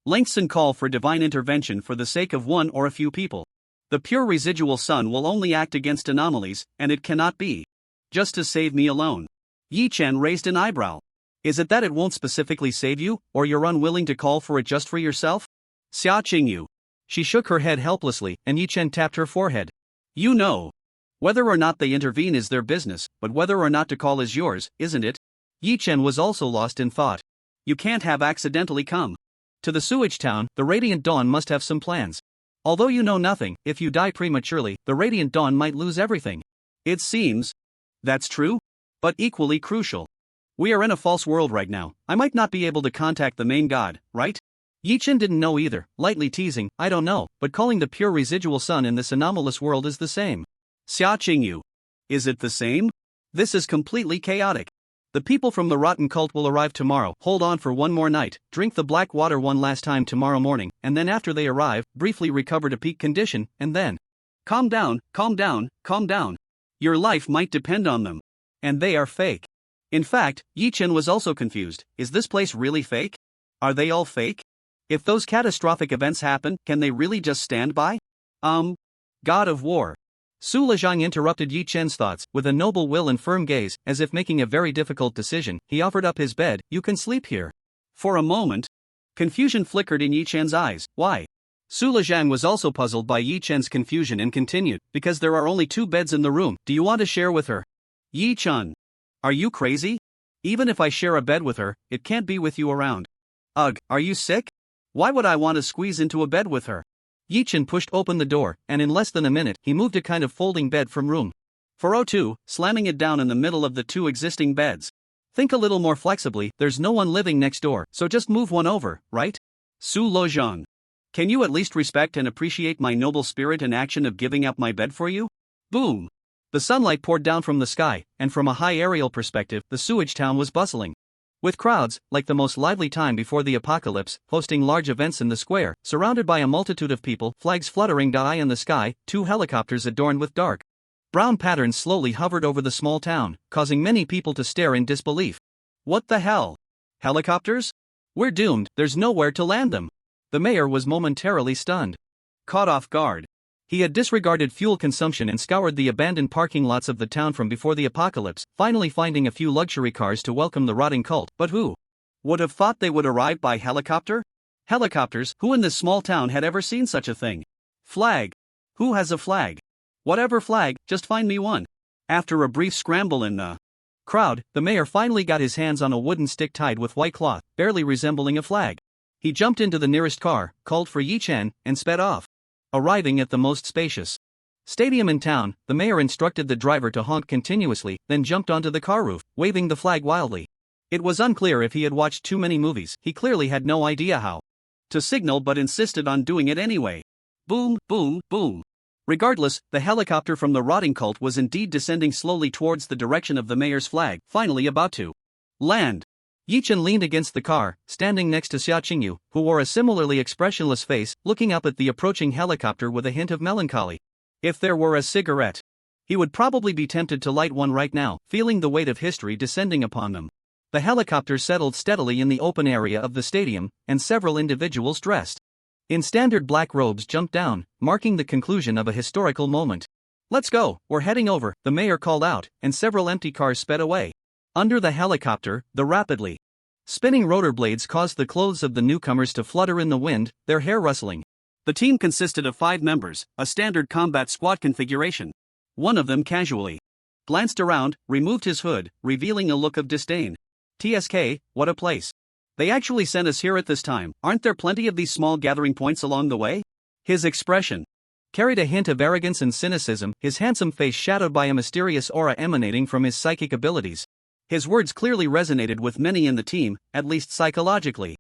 lengths and call for divine intervention for the sake of one or a few people. The pure residual sun will only act against anomalies, and it cannot be just to save me alone. Yi Chen raised an eyebrow. Is it that it won't specifically save you, or you're unwilling to call for it just for yourself? Xia Qingyu. She shook her head helplessly, and Yi Chen tapped her forehead. You know. Whether or not they intervene is their business, but whether or not to call is yours, isn't it? Yi Chen was also lost in thought. You can't have accidentally come to the sewage town, the Radiant Dawn must have some plans. Although you know nothing, if you die prematurely, the Radiant Dawn might lose everything. It seems. That's true, but equally crucial. We are in a false world right now. I might not be able to contact the main god, right? Yi Chen didn't know either, lightly teasing, I don't know, but calling the pure residual sun in this anomalous world is the same. Xia Qingyu. Is it the same? This is completely chaotic. The people from the rotten cult will arrive tomorrow. Hold on for one more night, drink the black water one last time tomorrow morning, and then after they arrive, briefly recover to peak condition, and then calm down, calm down, calm down. Your life might depend on them. And they are fake. In fact, Yi Chen was also confused. Is this place really fake? Are they all fake? If those catastrophic events happen, can they really just stand by? God of War. Su Lejiang interrupted Yi Chen's thoughts. With a noble will and firm gaze, as if making a very difficult decision, he offered up his bed. You can sleep here. For a moment, confusion flickered in Yi Chen's eyes. Why? Su Lejiang was also puzzled by Yi Chen's confusion and continued, because there are only 2 beds in the room. Do you want to share with her? Yi Chen. Are you crazy? Even if I share a bed with her, it can't be with you around. Ugh, are you sick? Why would I want to squeeze into a bed with her? Yi Chen pushed open the door, and in less than a minute, he moved a kind of folding bed from room 402, slamming it down in the middle of the 2 existing beds. Think a little more flexibly, there's no one living next door, so just move one over, right? Su Lejiang. Can you at least respect and appreciate my noble spirit and action of giving up my bed for you? Boom! The sunlight poured down from the sky, and from a high aerial perspective, the sewage town was bustling with crowds, like the most lively time before the apocalypse, hosting large events in the square, surrounded by a multitude of people, flags fluttering high in the sky, 2 helicopters adorned with dark brown patterns slowly hovered over the small town, causing many people to stare in disbelief. What the hell? Helicopters? We're doomed, there's nowhere to land them. The mayor was momentarily stunned. Caught off guard. He had disregarded fuel consumption and scoured the abandoned parking lots of the town from before the apocalypse, finally finding a few luxury cars to welcome the rotting cult. But who would have thought they would arrive by helicopter? Helicopters, who in this small town had ever seen such a thing? Flag. Who has a flag? Whatever flag, just find me one. After a brief scramble in the crowd, the mayor finally got his hands on a wooden stick tied with white cloth, barely resembling a flag. He jumped into the nearest car, called for Yi Chen, and sped off. Arriving at the most spacious stadium in town, the mayor instructed the driver to honk continuously, then jumped onto the car roof, waving the flag wildly. It was unclear if he had watched too many movies. He clearly had no idea how to signal but insisted on doing it anyway. Boom, boom, boom. Regardless, the helicopter from the rotting cult was indeed descending slowly towards the direction of the mayor's flag, finally about to land. Yi Chen leaned against the car, standing next to Xia Qingyu, who wore a similarly expressionless face, looking up at the approaching helicopter with a hint of melancholy. If there were a cigarette, he would probably be tempted to light one right now, feeling the weight of history descending upon them. The helicopter settled steadily in the open area of the stadium, and several individuals dressed in standard black robes jumped down, marking the conclusion of a historical moment. Let's go, we're heading over, the mayor called out, and several empty cars sped away. Under the helicopter, the rapidly spinning rotor blades caused the clothes of the newcomers to flutter in the wind, their hair rustling. The team consisted of 5 members, a standard combat squad configuration. One of them casually glanced around, removed his hood, revealing a look of disdain. TSK, what a place. They actually sent us here at this time, aren't there plenty of these small gathering points along the way? His expression carried a hint of arrogance and cynicism, his handsome face shadowed by a mysterious aura emanating from his psychic abilities. His words clearly resonated with many in the team, at least psychologically.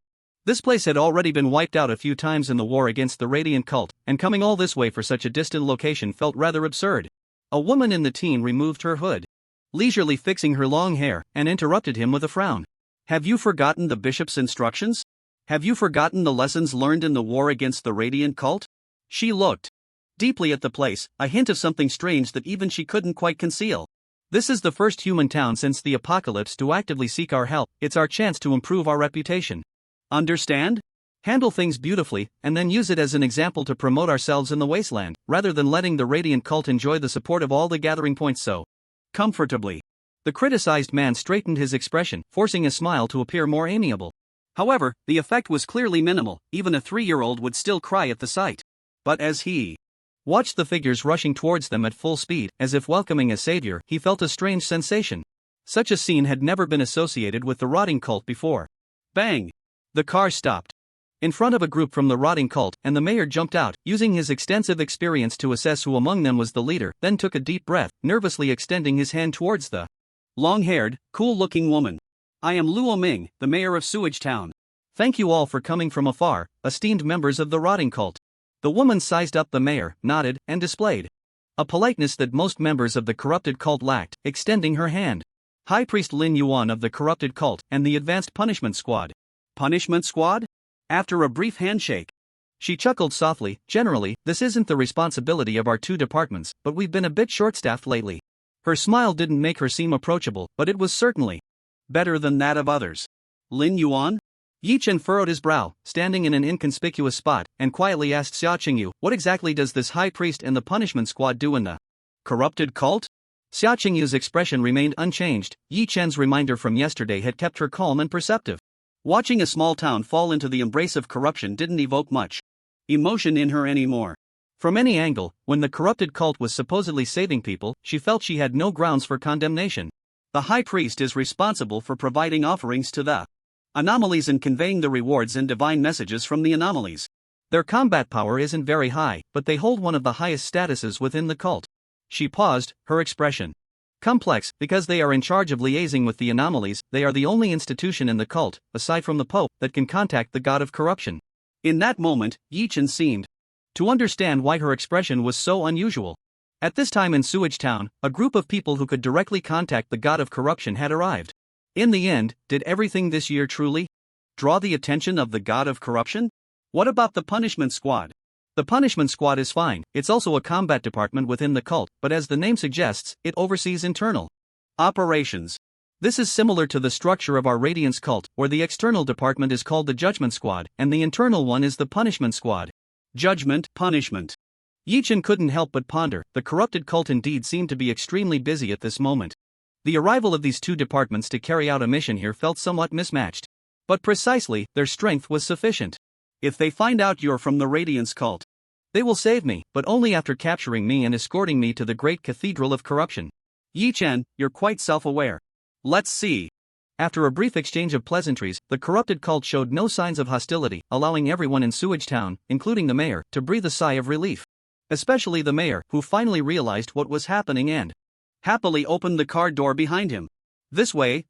This place had already been wiped out a few times in the war against the Radiant cult, and coming all this way for such a distant location felt rather absurd. A woman in the team removed her hood, leisurely fixing her long hair, and interrupted him with a frown. Have you forgotten the bishop's instructions? Have you forgotten the lessons learned in the war against the Radiant cult? She looked deeply at the place, a hint of something strange that even she couldn't quite conceal. This is the first human town since the apocalypse to actively seek our help. It's our chance to improve our reputation. Understand? Handle things beautifully, and then use it as an example to promote ourselves in the wasteland, rather than letting the Radiant cult enjoy the support of all the gathering points so comfortably. The criticized man straightened his expression, forcing a smile to appear more amiable. However, the effect was clearly minimal, even a 3-year-old would still cry at the sight. But as he watched the figures rushing towards them at full speed, as if welcoming a savior, he felt a strange sensation. Such a scene had never been associated with the rotting cult before. Bang! The car stopped in front of a group from the rotting cult, and the mayor jumped out, using his extensive experience to assess who among them was the leader, then took a deep breath, nervously extending his hand towards the long-haired, cool-looking woman. I am Luo Ming, the mayor of Sewage Town. Thank you all for coming from afar, esteemed members of the rotting cult. The woman sized up the mayor, nodded, and displayed a politeness that most members of the corrupted cult lacked, extending her hand. High Priest Lin Yuan of the corrupted cult and the Advanced Punishment Squad. Punishment Squad? After a brief handshake, she chuckled softly. Generally, this isn't the responsibility of our 2 departments, but we've been a bit short-staffed lately. Her smile didn't make her seem approachable, but it was certainly better than that of others. Lin Yuan? Yi Chen furrowed his brow, standing in an inconspicuous spot, and quietly asked Xia Qingyu, what exactly does this high priest and the punishment squad do in the corrupted cult? Xia Qingyu's expression remained unchanged. Yi Chen's reminder from yesterday had kept her calm and perceptive. Watching a small town fall into the embrace of corruption didn't evoke much emotion in her anymore. From any angle, when the corrupted cult was supposedly saving people, she felt she had no grounds for condemnation. The high priest is responsible for providing offerings to the anomalies and conveying the rewards and divine messages from the anomalies. Their combat power isn't very high, but they hold one of the highest statuses within the cult. She paused, her expression complex, because they are in charge of liaising with the anomalies. They are the only institution in the cult, aside from the Pope, that can contact the god of corruption. In that moment, Yi Chen seemed to understand why her expression was so unusual. At this time in Sewage Town, a group of people who could directly contact the god of corruption had arrived. In the end, did everything this year truly draw the attention of the god of corruption? What about the punishment squad? The punishment squad is fine, it's also a combat department within the cult, but as the name suggests, it oversees internal operations. This is similar to the structure of our Radiance cult, where the external department is called the Judgment Squad, and the internal one is the Punishment Squad. Judgment, punishment. Yi-chan couldn't help but ponder. The corrupted cult indeed seemed to be extremely busy at this moment. The arrival of these two departments to carry out a mission here felt somewhat mismatched. But precisely, their strength was sufficient. If they find out you're from the Radiance cult, they will save me, but only after capturing me and escorting me to the great cathedral of corruption. Yi-chan, you're quite self-aware. Let's see. After a brief exchange of pleasantries, the corrupted cult showed no signs of hostility, allowing everyone in Sewage Town, including the mayor, to breathe a sigh of relief. Especially the mayor, who finally realized what was happening and happily opened the car door behind him. This way.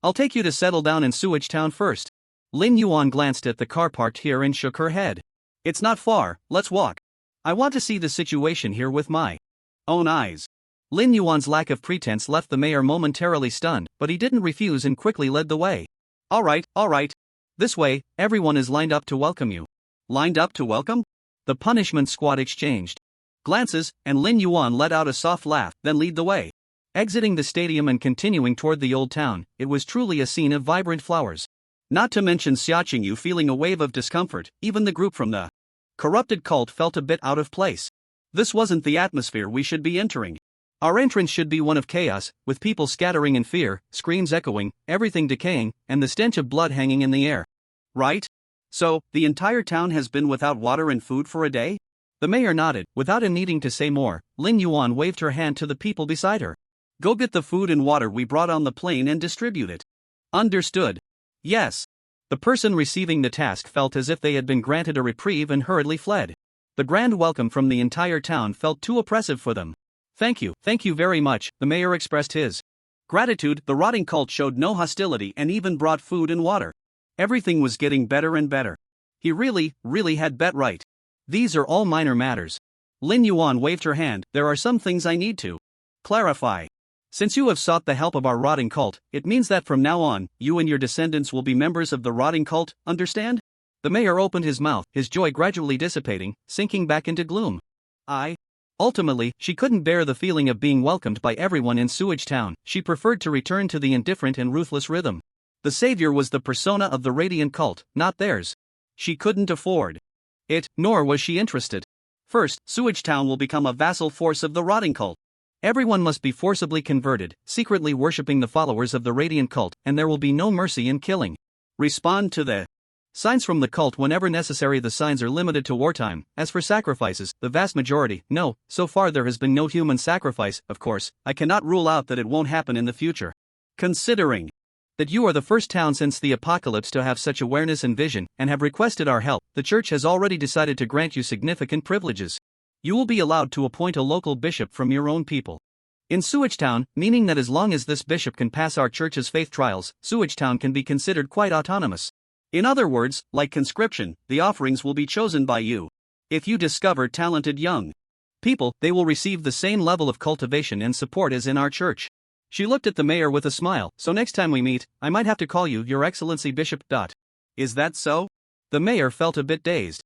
I'll take you to settle down in Sewage Town first. Lin Yuan glanced at the car parked here and shook her head. It's not far, let's walk. I want to see the situation here with my own eyes. Lin Yuan's lack of pretense left the mayor momentarily stunned, but he didn't refuse and quickly led the way. All right. This way, everyone is lined up to welcome you. Lined up to welcome? The punishment squad exchanged glances, and Lin Yuan let out a soft laugh, then lead the way. Exiting the stadium and continuing toward the old town, it was truly a scene of vibrant flowers. Not to mention Xiaoqingyu feeling a wave of discomfort. Even the group from the corrupted cult felt a bit out of place. This wasn't the atmosphere we should be entering. Our entrance should be one of chaos, with people scattering in fear, screams echoing, everything decaying, and the stench of blood hanging in the air. Right? So, the entire town has been without water and food for a day? The mayor nodded. Without him needing to say more, Lin Yuan waved her hand to the people beside her. Go get the food and water we brought on the plane and distribute it. Understood. Yes. The person receiving the task felt as if they had been granted a reprieve and hurriedly fled. The grand welcome from the entire town felt too oppressive for them. Thank you very much, the mayor expressed his gratitude. The rotting cult showed no hostility and even brought food and water. Everything was getting better and better. He really had bet right. These are all minor matters. Lin Yuan waved her hand. There are some things I need to clarify. Since you have sought the help of our rotting cult, it means that from now on, you and your descendants will be members of the rotting cult, understand? The mayor opened his mouth, his joy gradually dissipating, sinking back into gloom. Ultimately, she couldn't bear the feeling of being welcomed by everyone in Sewage Town. She preferred to return to the indifferent and ruthless rhythm. The savior was the persona of the radiant cult, not theirs. She couldn't afford it, nor was she interested. First, Sewage Town will become a vassal force of the rotting cult. Everyone must be forcibly converted, secretly worshipping the followers of the radiant cult, and there will be no mercy in killing. Respond to the signs from the cult whenever necessary. The signs are limited to wartime. As for sacrifices, the vast majority, no, so far there has been no human sacrifice. Of course, I cannot rule out that it won't happen in the future. Considering that you are the first town since the apocalypse to have such awareness and vision, and have requested our help, the church has already decided to grant you significant privileges. You will be allowed to appoint a local bishop from your own people in Sewage Town, meaning that as long as this bishop can pass our church's faith trials, Sewage Town can be considered quite autonomous. In other words, like conscription, the offerings will be chosen by you. If you discover talented young people, they will receive the same level of cultivation and support as in our church. She looked at the mayor with a smile. So next time we meet, I might have to call you Your Excellency Bishop. Is that so? The mayor felt a bit dazed.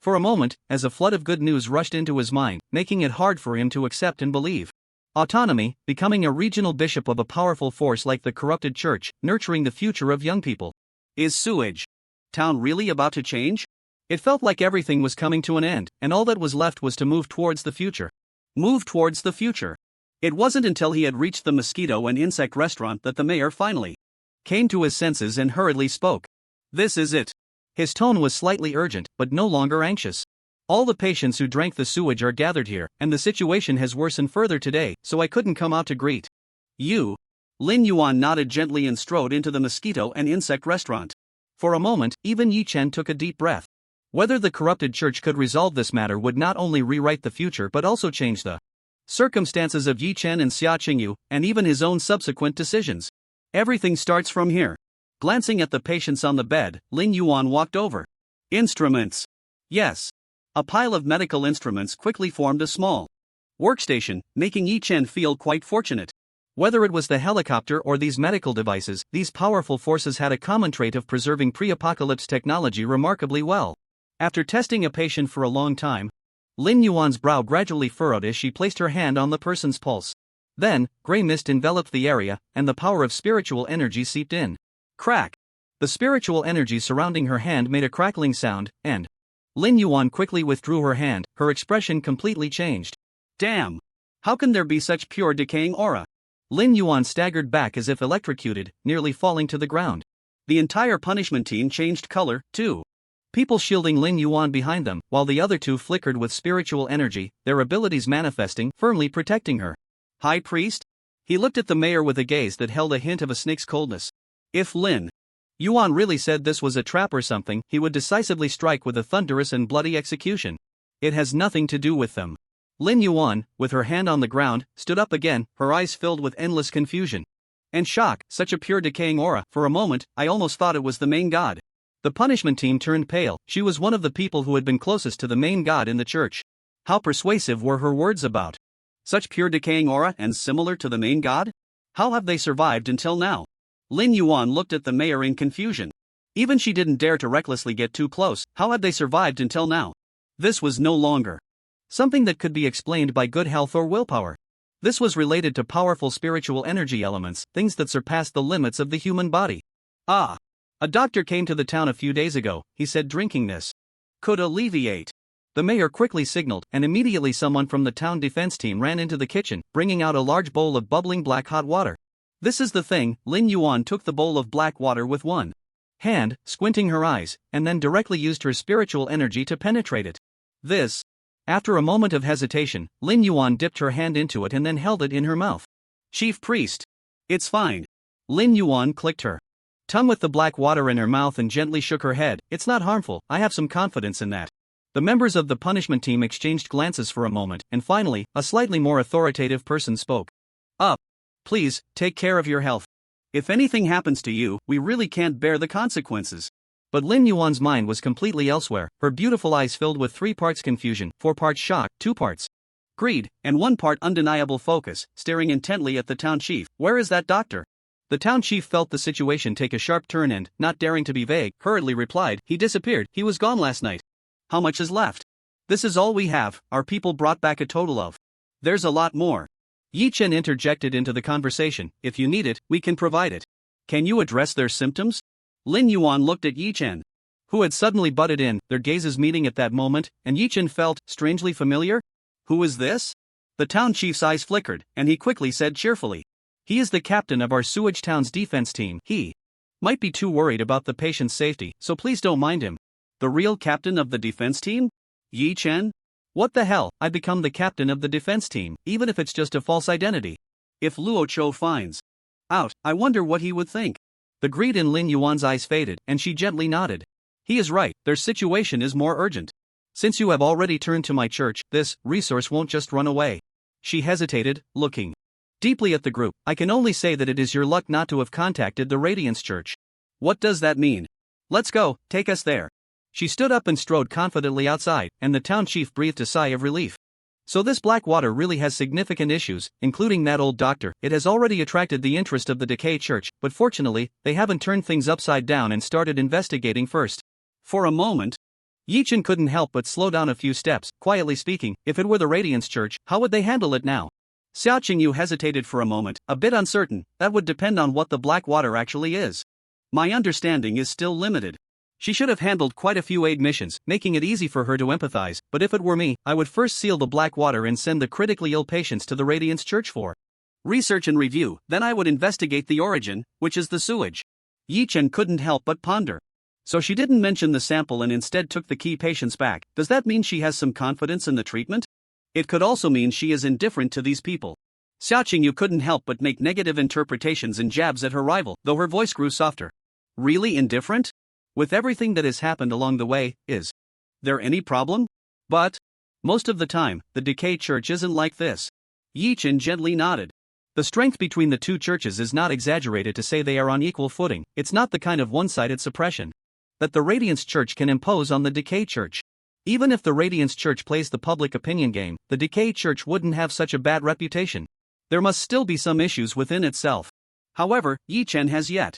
For a moment, as a flood of good news rushed into his mind, making it hard for him to accept and believe. Autonomy, becoming a regional bishop of a powerful force like the corrupted church, nurturing the future of young people. Is Sewage Town really about to change? It felt like everything was coming to an end, and all that was left was to move towards the future. Move towards the future. It wasn't until he had reached the mosquito and insect restaurant that the mayor finally came to his senses and hurriedly spoke. This is it. His tone was slightly urgent, but no longer anxious. All the patients who drank the sewage are gathered here, and the situation has worsened further today, so I couldn't come out to greet you. Lin Yuan nodded gently and strode into the mosquito and insect restaurant. For a moment, even Yi-chan took a deep breath. Whether the corrupted church could resolve this matter would not only rewrite the future but also change the circumstances of Yi-chan and Xiaoqingyu, and even his own subsequent decisions. Everything starts from here. Glancing at the patients on the bed, Lin Yuan walked over. Instruments. Yes. A pile of medical instruments quickly formed a small workstation, making Yi-chan feel quite fortunate. Whether it was the helicopter or these medical devices, these powerful forces had a common trait of preserving pre-apocalypse technology remarkably well. After testing a patient for a long time, Lin Yuan's brow gradually furrowed as she placed her hand on the person's pulse. Then, gray mist enveloped the area, and the power of spiritual energy seeped in. Crack! The spiritual energy surrounding her hand made a crackling sound, and Lin Yuan quickly withdrew her hand, her expression completely changed. Damn! How can there be such pure decaying aura? Lin Yuan staggered back as if electrocuted, nearly falling to the ground. The entire punishment team changed color, too. People shielding Lin Yuan behind them, while the other two flickered with spiritual energy, their abilities manifesting, firmly protecting her. High Priest? He looked at the mayor with a gaze that held a hint of a snake's coldness. If Lin Yuan really said this was a trap or something, he would decisively strike with a thunderous and bloody execution. It has nothing to do with them. Lin Yuan, with her hand on the ground, stood up again, her eyes filled with endless confusion and shock. Such a pure decaying aura. For a moment, I almost thought it was the main god. The punishment team turned pale. She was one of the people who had been closest to the main god in the church. How persuasive were her words about such pure decaying aura and similar to the main god? How have they survived until now? Lin Yuan looked at the mayor in confusion. Even she didn't dare to recklessly get too close. How had they survived until now? This was no longer something that could be explained by good health or willpower. This was related to powerful spiritual energy elements, things that surpassed the limits of the human body. Ah! A doctor came to the town a few days ago, he said drinking this could alleviate. The mayor quickly signaled, and immediately someone from the town defense team ran into the kitchen, bringing out a large bowl of bubbling black hot water. This is the thing. Lin Yuan took the bowl of black water with one hand, squinting her eyes, and then directly used her spiritual energy to penetrate it. This. After a moment of hesitation, Lin Yuan dipped her hand into it and then held it in her mouth. Chief Priest. It's fine. Lin Yuan clicked her tongue with the black water in her mouth and gently shook her head. It's not harmful, I have some confidence in that. The members of the punishment team exchanged glances for a moment, and finally, a slightly more authoritative person spoke up. Please, take care of your health. If anything happens to you, we really can't bear the consequences. But Lin Yuan's mind was completely elsewhere, her beautiful eyes filled with 3 parts confusion, 4 parts shock, 2 parts greed, and 1 part undeniable focus, staring intently at the town chief. Where is that doctor? The town chief felt the situation take a sharp turn and, not daring to be vague, hurriedly replied, he disappeared, he was gone last night. How much is left? This is all we have, our people brought back a total of. There's a lot more. Yi Chen interjected into the conversation, if you need it, we can provide it. Can you address their symptoms? Lin Yuan looked at Yi Chen, who had suddenly butted in, their gazes meeting at that moment, and Yi Chen felt strangely familiar. Who is this? The town chief's eyes flickered, and he quickly said cheerfully, he is the captain of our Sewage town's defense team. He might be too worried about the patient's safety, so please don't mind him. The real captain of the defense team? Yi Chen? What the hell, I become the captain of the defense team, even if it's just a false identity. If Luo Cho finds out, I wonder what he would think. The greed in Lin Yuan's eyes faded, and she gently nodded. He is right, their situation is more urgent. Since you have already turned to my church, this resource won't just run away. She hesitated, looking deeply at the group. I can only say that it is your luck not to have contacted the Radiance Church. What does that mean? Let's go, take us there. She stood up and strode confidently outside, and the town chief breathed a sigh of relief. So this black water really has significant issues, including that old doctor. It has already attracted the interest of the Decay Church, but fortunately, they haven't turned things upside down and started investigating first. For a moment, Yi Chen couldn't help but slow down a few steps. Quietly speaking, if it were the Radiance Church, how would they handle it now? Xiao Qingyu hesitated for a moment, a bit uncertain. That would depend on what the black water actually is. My understanding is still limited. She should have handled quite a few aid missions, making it easy for her to empathize, but if it were me, I would first seal the black water and send the critically ill patients to the Radiance Church for research and review, then I would investigate the origin, which is the sewage. Yi Chen couldn't help but ponder. So she didn't mention the sample and instead took the key patients back. Does that mean she has some confidence in the treatment? It could also mean she is indifferent to these people. Xiao Qingyu couldn't help but make negative interpretations and jabs at her rival, though her voice grew softer. Really indifferent? With everything that has happened along the way, is there any problem? But most of the time, the Decay Church isn't like this. Yi Chen gently nodded. The strength between the two churches is not exaggerated to say they are on equal footing. It's not the kind of one-sided suppression that the Radiance Church can impose on the Decay Church. Even if the Radiance Church plays the public opinion game, the Decay Church wouldn't have such a bad reputation. There must still be some issues within itself. However, Yi Chen has yet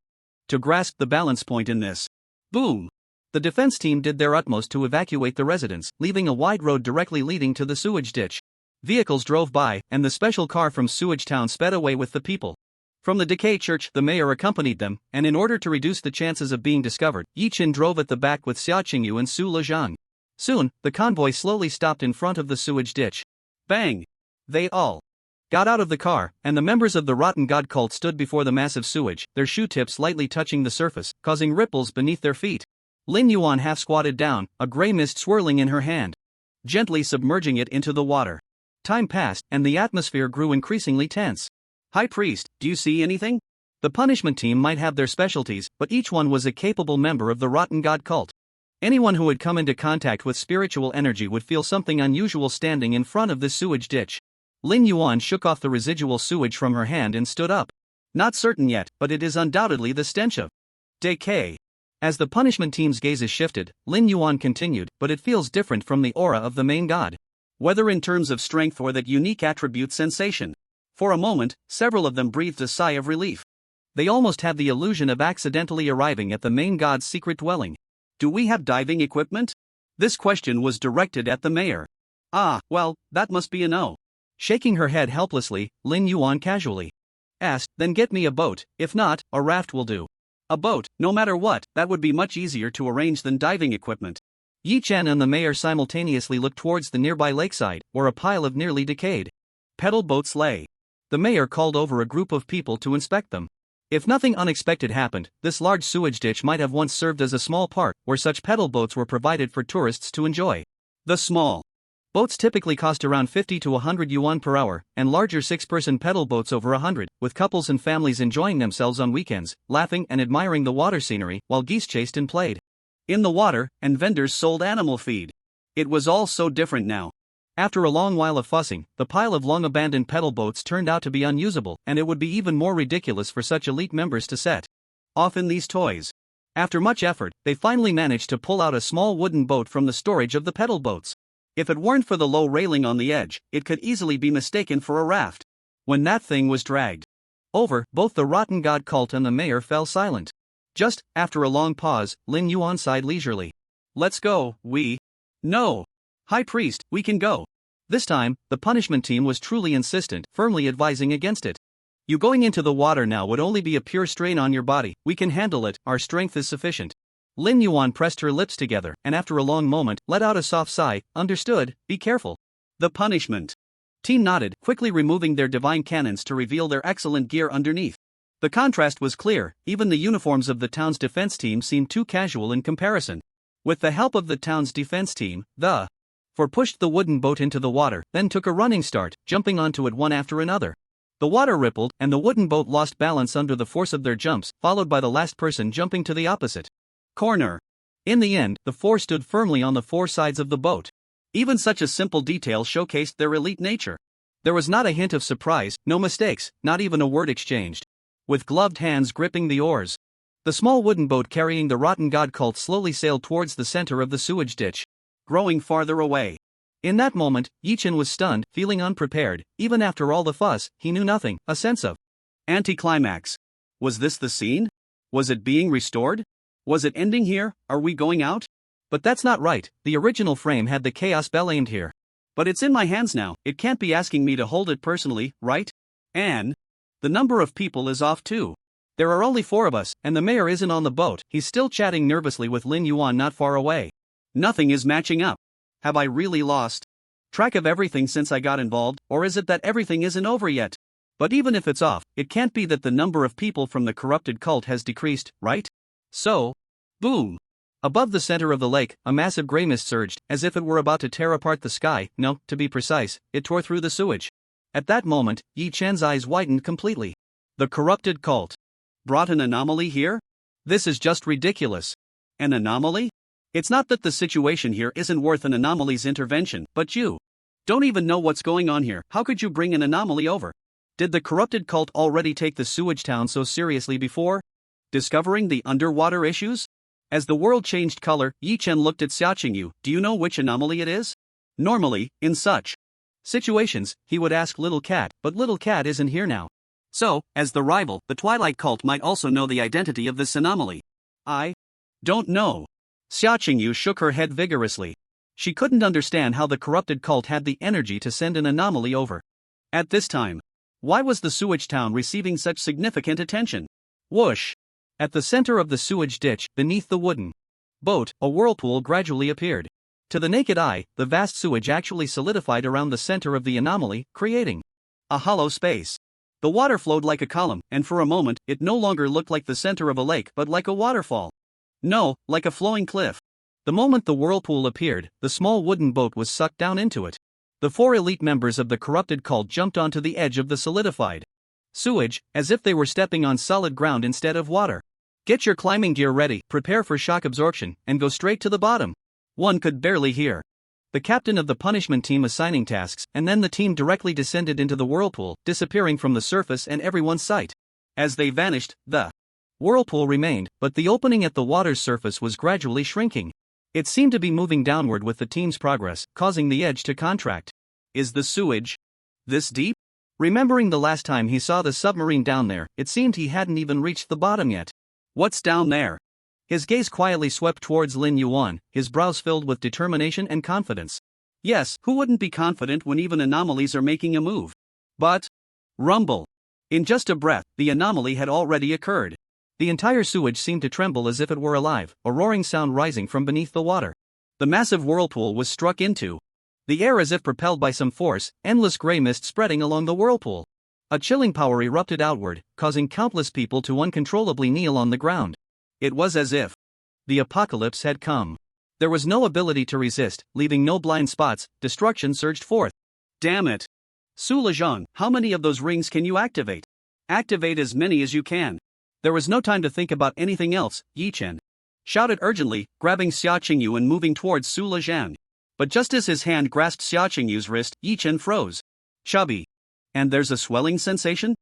to grasp the balance point in this. Boom! The defense team did their utmost to evacuate the residents, leaving a wide road directly leading to the sewage ditch. Vehicles drove by, and the special car from Sewage Town sped away with the people. From the Decay Church, the mayor accompanied them, and in order to reduce the chances of being discovered, Yi Chen drove at the back with Xia Qingyu and Su Lezhang. Soon, the convoy slowly stopped in front of the sewage ditch. Bang! They all got out of the car, and the members of the Rotten God cult stood before the massive sewage, their shoe tips lightly touching the surface, causing ripples beneath their feet. Lin Yuan half squatted down, a gray mist swirling in her hand, gently submerging it into the water. Time passed, and the atmosphere grew increasingly tense. High Priest, do you see anything? The punishment team might have their specialties, but each one was a capable member of the Rotten God cult. Anyone who had come into contact with spiritual energy would feel something unusual standing in front of this sewage ditch. Lin Yuan shook off the residual sewage from her hand and stood up. Not certain yet, but it is undoubtedly the stench of decay. As the punishment team's gazes shifted, Lin Yuan continued, but it feels different from the aura of the main god. Whether in terms of strength or that unique attribute sensation. For a moment, several of them breathed a sigh of relief. They almost had the illusion of accidentally arriving at the main god's secret dwelling. Do we have diving equipment? This question was directed at the mayor. Ah, well, that must be a no. Shaking her head helplessly, Lin Yuan casually asked, then get me a boat, if not, a raft will do. A boat, no matter what, that would be much easier to arrange than diving equipment. Yi Chen and the mayor simultaneously looked towards the nearby lakeside, where a pile of nearly decayed pedal boats lay. The mayor called over a group of people to inspect them. If nothing unexpected happened, this large sewage ditch might have once served as a small park where such pedal boats were provided for tourists to enjoy. The small boats typically cost around 50 to 100 yuan per hour, and larger 6-person pedal boats over 100, with couples and families enjoying themselves on weekends, laughing and admiring the water scenery while geese chased and played in the water, and vendors sold animal feed. It was all so different now. After a long while of fussing, the pile of long-abandoned pedal boats turned out to be unusable, and it would be even more ridiculous for such elite members to set off in these toys. After much effort, they finally managed to pull out a small wooden boat from the storage of the pedal boats. If it weren't for the low railing on the edge, it could easily be mistaken for a raft. When that thing was dragged over, both the Rotten God cult and the mayor fell silent. Just, after a long pause, Lin Yuan sighed leisurely. Let's go, No. High Priest, we can go. This time, the punishment team was truly insistent, firmly advising against it. You going into the water now would only be a pure strain on your body, we can handle it, our strength is sufficient. Lin Yuan pressed her lips together, and after a long moment, let out a soft sigh. Understood, be careful. The punishment team nodded, quickly removing their divine cannons to reveal their excellent gear underneath. The contrast was clear, even the uniforms of the town's defense team seemed too casual in comparison. With the help of the town's defense team, the four pushed the wooden boat into the water, then took a running start, jumping onto it one after another. The water rippled, and the wooden boat lost balance under the force of their jumps, followed by the last person jumping to the opposite corner. In the end, the four stood firmly on the four sides of the boat. Even such a simple detail showcased their elite nature. There was not a hint of surprise, no mistakes, not even a word exchanged. With gloved hands gripping the oars, the small wooden boat carrying the Rotten God cult slowly sailed towards the center of the sewage ditch, growing farther away. In that moment, Yi Chen was stunned, feeling unprepared. Even after all the fuss, he knew nothing, a sense of anticlimax. Was this the scene? Was it being restored? Was it ending here? Are we going out? But that's not right, the original frame had the chaos bell aimed here. But it's in my hands now, it can't be asking me to hold it personally, right? And the number of people is off too. There are only 4 of us, and the mayor isn't on the boat, he's still chatting nervously with Lin Yuan not far away. Nothing is matching up. Have I really lost track of everything since I got involved, or is it that everything isn't over yet? But even if it's off, it can't be that the number of people from the corrupted cult has decreased, right? So, boom! Above the center of the lake, a massive gray mist surged, as if it were about to tear apart the sky. No, to be precise, it tore through the sewage. At that moment, Yi Chen's eyes widened completely. The corrupted cult brought an anomaly here? This is just ridiculous. An anomaly? It's not that the situation here isn't worth an anomaly's intervention, but you don't even know what's going on here. How could you bring an anomaly over? Did the corrupted cult already take the sewage town so seriously before discovering the underwater issues? As the world changed color, Yi Chen looked at Xia Qingyu. Do you know which anomaly it is? Normally, in such situations, he would ask Little Cat, but Little Cat isn't here now. So, as the rival, the Twilight cult might also know the identity of this anomaly. I don't know. Xia Qingyu shook her head vigorously. She couldn't understand how the corrupted cult had the energy to send an anomaly over. At this time, why was the sewage town receiving such significant attention? Whoosh! At the center of the sewage ditch, beneath the wooden boat, a whirlpool gradually appeared. To the naked eye, the vast sewage actually solidified around the center of the anomaly, creating a hollow space. The water flowed like a column, and for a moment, it no longer looked like the center of a lake but like a waterfall. No, like a flowing cliff. The moment the whirlpool appeared, the small wooden boat was sucked down into it. The 4 elite members of the corrupted cult jumped onto the edge of the solidified sewage, as if they were stepping on solid ground instead of water. Get your climbing gear ready, prepare for shock absorption, and go straight to the bottom. One could barely hear the captain of the punishment team assigning tasks, and then the team directly descended into the whirlpool, disappearing from the surface and everyone's sight. As they vanished, the whirlpool remained, but the opening at the water's surface was gradually shrinking. It seemed to be moving downward with the team's progress, causing the edge to contract. Is the sewage this deep? Remembering the last time he saw the submarine down there, it seemed he hadn't even reached the bottom yet. What's down there? His gaze quietly swept towards Lin Yuan, his brows filled with determination and confidence. Yes, who wouldn't be confident when even anomalies are making a move? But rumble! In just a breath, the anomaly had already occurred. The entire sewage seemed to tremble as if it were alive, a roaring sound rising from beneath the water. The massive whirlpool was struck into the air as if propelled by some force, endless gray mist spreading along the whirlpool. A chilling power erupted outward, causing countless people to uncontrollably kneel on the ground. It was as if the apocalypse had come. There was no ability to resist, leaving no blind spots. Destruction surged forth. Damn it! Su Lejong, how many of those rings can you activate? Activate as many as you can. There was no time to think about anything else. Yi Chen shouted urgently, grabbing Xia Qingyu and moving towards Su Lejong. But just as his hand grasped Xia Qingyu's wrist, Yi Chen froze. Chubby. And there's a swelling sensation?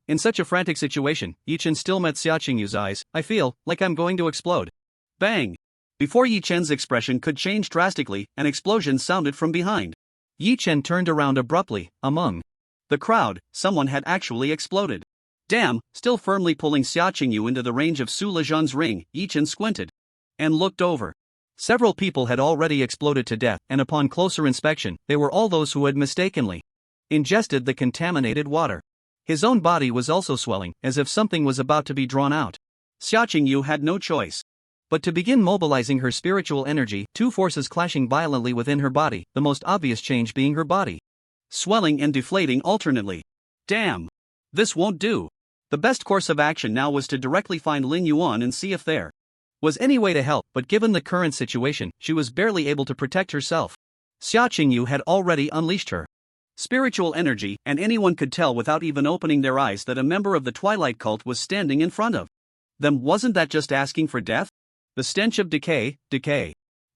In such a frantic situation, Yi Chen still met Xia Qingyu's eyes. I feel like I'm going to explode. Bang! Before Yi Chen's expression could change drastically, an explosion sounded from behind. Yi Chen turned around abruptly. Among the crowd, someone had actually exploded. Damn! Still firmly pulling Xia Qingyu into the range of Su Lejong's ring, Yi Chen squinted and looked over. Several people had already exploded to death, and upon closer inspection, they were all those who had mistakenly ingested the contaminated water. His own body was also swelling, as if something was about to be drawn out. Xia Qingyu had no choice but to begin mobilizing her spiritual energy, 2 forces clashing violently within her body, the most obvious change being her body swelling and deflating alternately. Damn! This won't do. The best course of action now was to directly find Lin Yuan and see if there was any way to help, but given the current situation, she was barely able to protect herself. Xia Qingyu had already unleashed her spiritual energy, and anyone could tell without even opening their eyes that a member of the Twilight cult was standing in front of them. Wasn't that just asking for death? The stench of decay.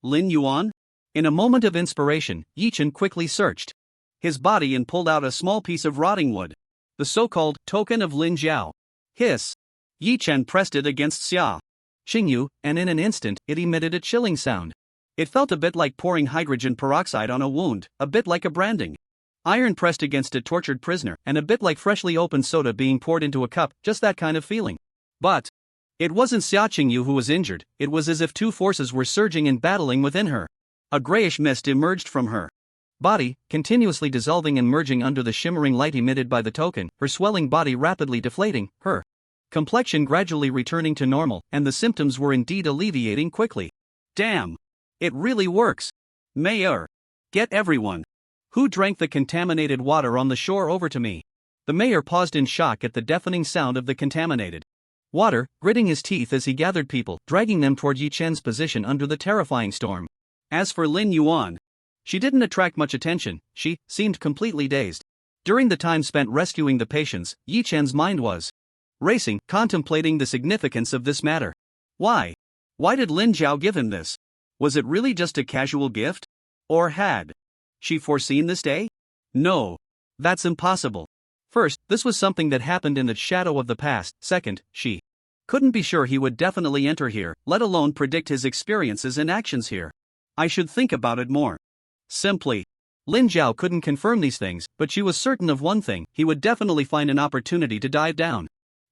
Lin Yuan? In a moment of inspiration, Yi Chen quickly searched his body and pulled out a small piece of rotting wood. The so-called token of Lin Jiao. Hiss. Yi Chen pressed it against Xia Qingyu, and in an instant, it emitted a chilling sound. It felt a bit like pouring hydrogen peroxide on a wound, a bit like a branding iron pressed against a tortured prisoner, and a bit like freshly opened soda being poured into a cup, just that kind of feeling. But it wasn't Xia Qingyu who was injured, it was as if 2 forces were surging and battling within her. A grayish mist emerged from her body, continuously dissolving and merging under the shimmering light emitted by the token, her swelling body rapidly deflating, her complexion gradually returning to normal, and the symptoms were indeed alleviating quickly. Damn! It really works! Mayor! Get everyone who drank the contaminated water on the shore over to me. The mayor paused in shock at the deafening sound of the contaminated water, gritting his teeth as he gathered people, dragging them toward Yi Chen's position under the terrifying storm. As for Lin Yuan, she didn't attract much attention. She seemed completely dazed. During the time spent rescuing the patients, Yi Chen's mind was racing, contemplating the significance of this matter. Why? Why did Lin Jiao give him this? Was it really just a casual gift? Or had she foreseen this day? No. That's impossible. First, this was something that happened in the shadow of the past. Second, she couldn't be sure he would definitely enter here, let alone predict his experiences and actions here. I should think about it more. Simply. Lin Jiao couldn't confirm these things, but she was certain of one thing: he would definitely find an opportunity to dive down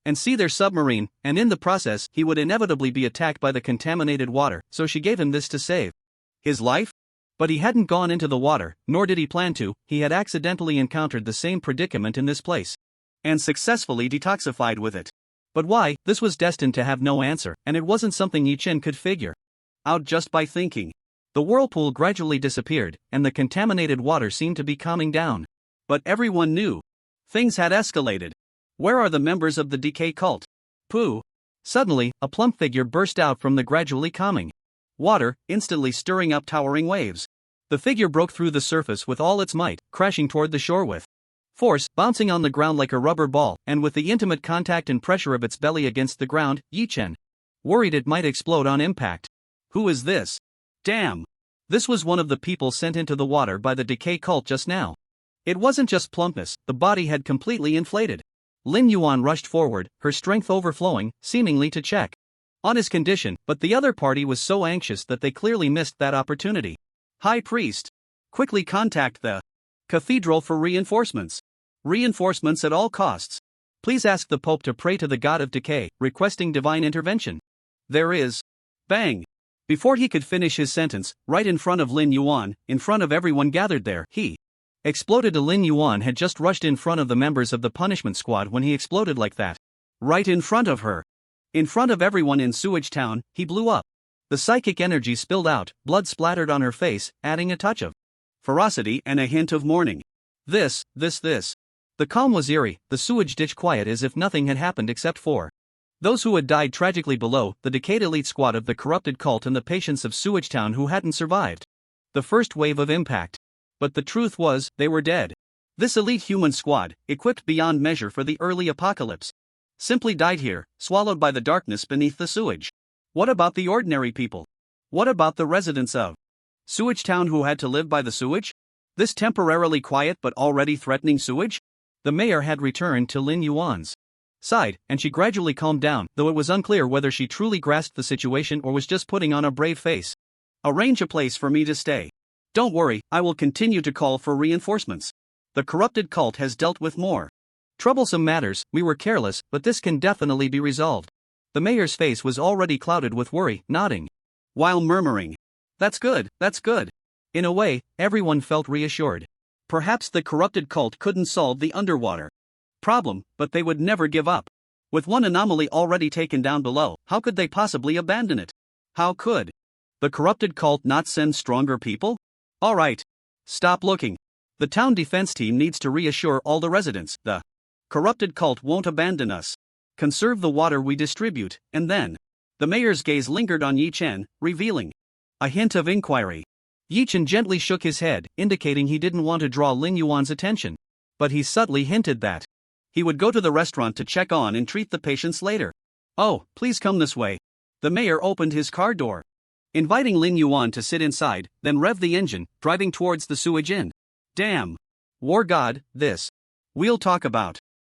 and see their submarine, and in the process, he would inevitably be attacked by the contaminated water, so she gave him this to save his life? But he hadn't gone into the water, nor did he plan to. He had accidentally encountered the same predicament in this place. And successfully detoxified with it. But why? This was destined to have no answer, and it wasn't something Yi-Chen could figure out just by thinking. The whirlpool gradually disappeared, and the contaminated water seemed to be calming down. But everyone knew. Things had escalated. Where are the members of the decay cult? Pooh. Suddenly, a plump figure burst out from the gradually calming water, instantly stirring up towering waves. The figure broke through the surface with all its might, crashing toward the shore with force, bouncing on the ground like a rubber ball, and with the intimate contact and pressure of its belly against the ground, Yi-Chen worried it might explode on impact. Who is this? Damn. This was one of the people sent into the water by the decay cult just now. It wasn't just plumpness, the body had completely inflated. Lin Yuan rushed forward, her strength overflowing, seemingly to check on his condition, but the other party was so anxious that they clearly missed that opportunity. High Priest, quickly contact the Cathedral for reinforcements. Reinforcements at all costs. Please ask the Pope to pray to the God of Decay, requesting divine intervention. There is. Bang. Before he could finish his sentence, right in front of Lin Yuan, in front of everyone gathered there, he exploded. Lin Yuan had just rushed in front of the members of the punishment squad when he exploded like that. Right in front of her. In front of everyone in Sewage Town, he blew up. The psychic energy spilled out, blood splattered on her face, adding a touch of ferocity and a hint of mourning. This. The calm was eerie, the sewage ditch quiet as if nothing had happened except for those who had died tragically below, the decayed elite squad of the corrupted cult and the patients of Sewage Town who hadn't survived the first wave of impact. But the truth was, they were dead. This elite human squad, equipped beyond measure for the early apocalypse, simply died here, swallowed by the darkness beneath the sewage. What about the ordinary people? What about the residents of Sewage Town who had to live by the sewage? This temporarily quiet but already threatening sewage? The mayor had returned to Lin Yuan's side, and she gradually calmed down, though it was unclear whether she truly grasped the situation or was just putting on a brave face. Arrange a place for me to stay. Don't worry, I will continue to call for reinforcements. The corrupted cult has dealt with more troublesome matters. We were careless, but this can definitely be resolved. The mayor's face was already clouded with worry, nodding while murmuring, That's good. In a way, everyone felt reassured. Perhaps the corrupted cult couldn't solve the underwater problem, but they would never give up. With one anomaly already taken down below, how could they possibly abandon it? How could the corrupted cult not send stronger people? All right. Stop looking. The town defense team needs to reassure all the residents. The corrupted cult won't abandon us. Conserve the water we distribute, and then. The mayor's gaze lingered on Yi-Chen, revealing a hint of inquiry. Yi-Chen gently shook his head, indicating he didn't want to draw Lin Yuan's attention. But he subtly hinted that he would go to the restaurant to check on and treat the patients later. Oh, please come this way. The mayor opened his car door, inviting Lin Yuan to sit inside, then rev the engine, driving towards the sewage inn. Damn. War god, this. We'll talk about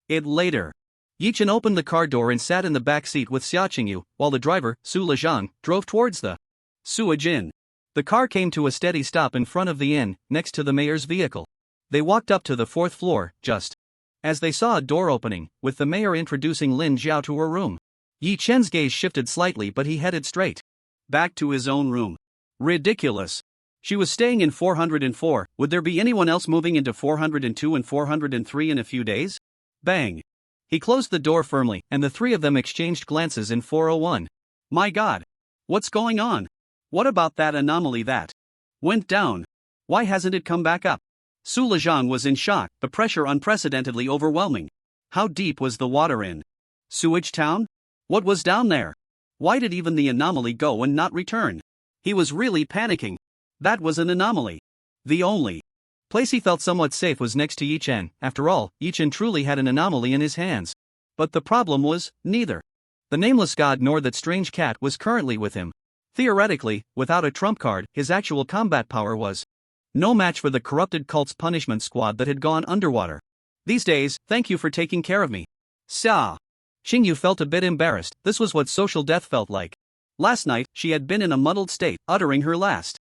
it later. Yi-Chen opened the car door and sat in the back seat with Xia Qingyu, while the driver, Su Lezhang, drove towards the sewage inn. The car came to a steady stop in front of the inn, next to the mayor's vehicle. They walked up to the fourth floor, just as they saw a door opening, with the mayor introducing Lin Jiao to her room. Yi-Chen's gaze shifted slightly, but he headed straight back to his own room. Ridiculous. She was staying in 404, would there be anyone else moving into 402 and 403 in a few days? Bang. He closed the door firmly, and the three of them exchanged glances in 401. My god. What's going on? What about that anomaly that went down? Why hasn't it come back up? Su Lezhang was in shock, the pressure unprecedentedly overwhelming. How deep was the water in Sewage Town? What was down there? Why did even the anomaly go and not return? He was really panicking. That was an anomaly. The only place he felt somewhat safe was next to Yi-Chen. After all, Yi-Chen truly had an anomaly in his hands. But the problem was, neither the nameless god nor that strange cat was currently with him. Theoretically, without a trump card, his actual combat power was no match for the corrupted cult's punishment squad that had gone underwater. These days, thank you for taking care of me. Xia. Qingyu felt a bit embarrassed. This was what social death felt like. Last night, she had been in a muddled state, uttering her last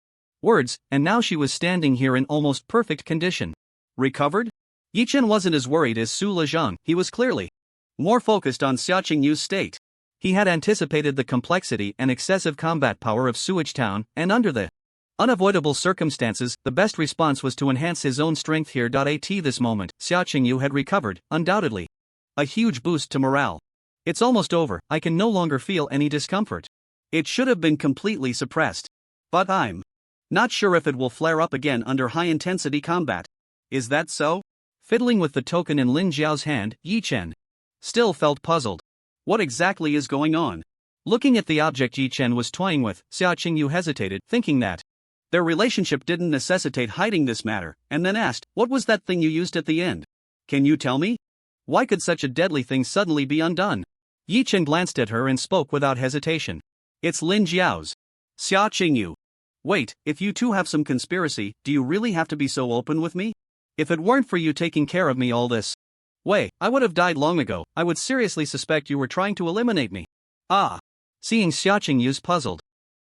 words, and now she was standing here in almost perfect condition. Recovered? Yi-Chen wasn't as worried as Su Lezhang. He was clearly more focused on Xia Qingyu's state. He had anticipated the complexity and excessive combat power of Sewage Town, and under the Unavoidable circumstances, the best response was to enhance his own strength here. At this moment, Xia Qingyu had recovered, undoubtedly. A huge boost to morale. It's almost over, I can no longer feel any discomfort. It should have been completely suppressed. But I'm not sure if it will flare up again under high-intensity combat. Is that so? Fiddling with the token in Lin Jiao's hand, Yi Chen still felt puzzled. What exactly is going on? Looking at the object Yi Chen was toying with, Xia Qingyu hesitated, thinking that their relationship didn't necessitate hiding this matter, and then asked, "What was that thing you used at the end? Can you tell me? Why could such a deadly thing suddenly be undone?" Yi Chen glanced at her and spoke without hesitation. "It's Lin Jiao's." Xia Qingyu. "Wait, if you two have some conspiracy, do you really have to be so open with me? If it weren't for you taking care of me all this way, I would have died long ago. I would seriously suspect you were trying to eliminate me." Ah. Seeing Xia Qingyu's puzzled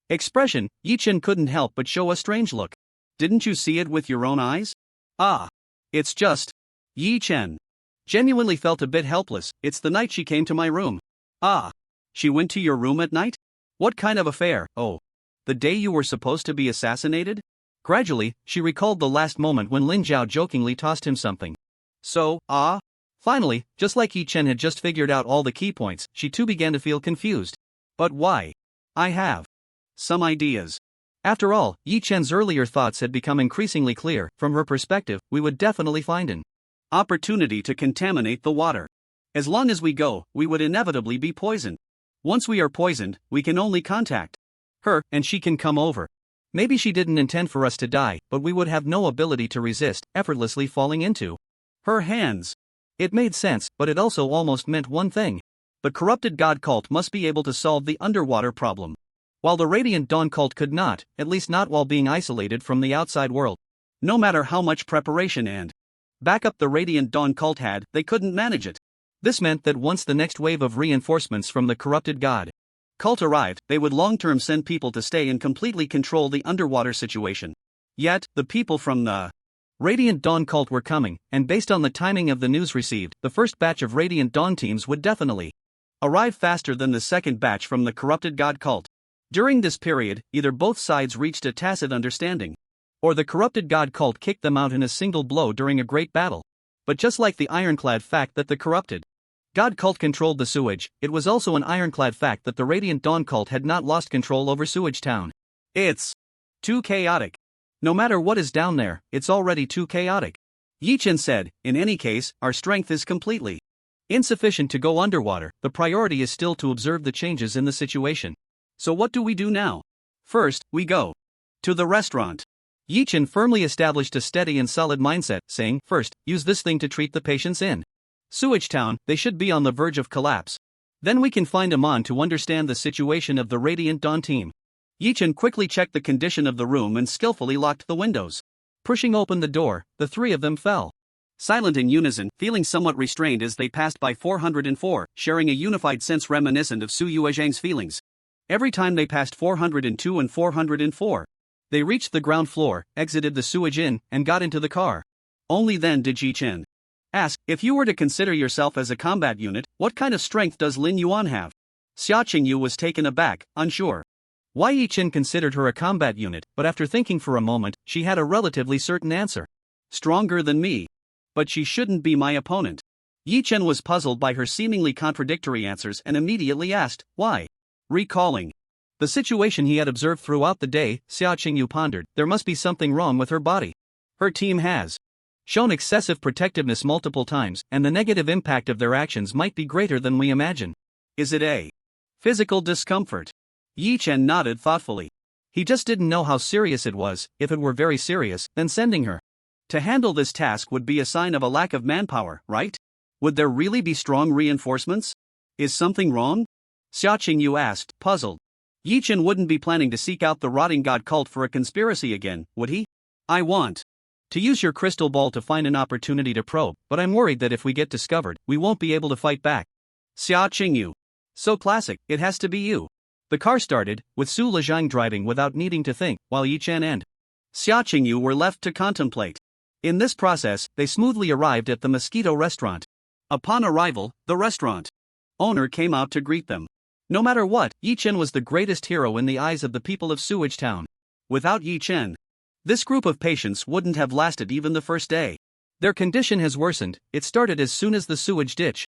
expression, Yi Chen couldn't help but show a strange look. "Didn't you see it with your own eyes?" "Ah. It's just." Yi Chen genuinely felt a bit helpless. "It's the night she came to my room." "Ah. She went to your room at night? What kind of affair?" "Oh. The day you were supposed to be assassinated?" Gradually, she recalled the last moment when Lin Jiao jokingly tossed him something. "So, ah?" Finally, just like Yi Chen had just figured out all the key points, she too began to feel confused. "But why?" "I have some ideas." After all, Yi Chen's earlier thoughts had become increasingly clear. From her perspective, we would definitely find an opportunity to contaminate the water. As long as we go, we would inevitably be poisoned. Once we are poisoned, we can only contact her, and she can come over. Maybe she didn't intend for us to die, but we would have no ability to resist, effortlessly falling into her hands. It made sense, but it also almost meant one thing. The corrupted god cult must be able to solve the underwater problem, while the Radiant Dawn cult could not, at least not while being isolated from the outside world. No matter how much preparation and backup the Radiant Dawn cult had, they couldn't manage it. This meant that once the next wave of reinforcements from the corrupted god cult arrived, they would long-term send people to stay and completely control the underwater situation. Yet, the people from the Radiant Dawn cult were coming, and based on the timing of the news received, the first batch of Radiant Dawn teams would definitely arrive faster than the second batch from the corrupted god cult. During this period, either both sides reached a tacit understanding, or the corrupted god cult kicked them out in a single blow during a great battle. But just like the ironclad fact that the corrupted god cult controlled the sewage, it was also an ironclad fact that the Radiant Dawn cult had not lost control over Sewage Town. It's too chaotic. No matter what is down there, it's already too chaotic. Yi Chen said, "In any case, our strength is completely insufficient to go underwater. The priority is still to observe the changes in the situation." "So what do we do now?" "First, we go to the restaurant." Yi Chen firmly established a steady and solid mindset, saying, "First, use this thing to treat the patients in Sewage Town. They should be on the verge of collapse. Then we can find Amon to understand the situation of the Radiant Dawn team." Yi Chen quickly checked the condition of the room and skillfully locked the windows. Pushing open the door, the three of them fell silent in unison, feeling somewhat restrained as they passed by 404, sharing a unified sense reminiscent of Su Yuezhang's feelings. Every time they passed 402 and 404, they reached the ground floor, exited the sewage inn, and got into the car. Only then did Yi Chen ask, "If you were to consider yourself as a combat unit, what kind of strength does Lin Yuan have?" Xia Qingyu was taken aback, unsure why Yi Chen considered her a combat unit, but after thinking for a moment, she had a relatively certain answer. "Stronger than me. But she shouldn't be my opponent." Yi Chen was puzzled by her seemingly contradictory answers and immediately asked, "Why?" Recalling the situation he had observed throughout the day, Xia Qingyu pondered, there must be something wrong with her body. Her team has shown excessive protectiveness multiple times, and the negative impact of their actions might be greater than we imagine. Is it a physical discomfort? Yi Chen nodded thoughtfully. He just didn't know how serious it was. If it were very serious, then sending her to handle this task would be a sign of a lack of manpower, right? Would there really be strong reinforcements? Is something wrong? Xia Qingyu asked, puzzled. Yi Chen wouldn't be planning to seek out the rotting god cult for a conspiracy again, would he? "I want to use your crystal ball to find an opportunity to probe, but I'm worried that if we get discovered, we won't be able to fight back." Xia Qingyu. So classic, it has to be you. The car started, with Su Lezhang driving without needing to think, while Yi Chen and Xia Qingyu were left to contemplate. In this process, they smoothly arrived at the Mosquito restaurant. Upon arrival, the restaurant owner came out to greet them. No matter what, Yi Chen was the greatest hero in the eyes of the people of Sewage Town. Without Yi Chen, this group of patients wouldn't have lasted even the first day. Their condition has worsened. It started as soon as the sewage ditch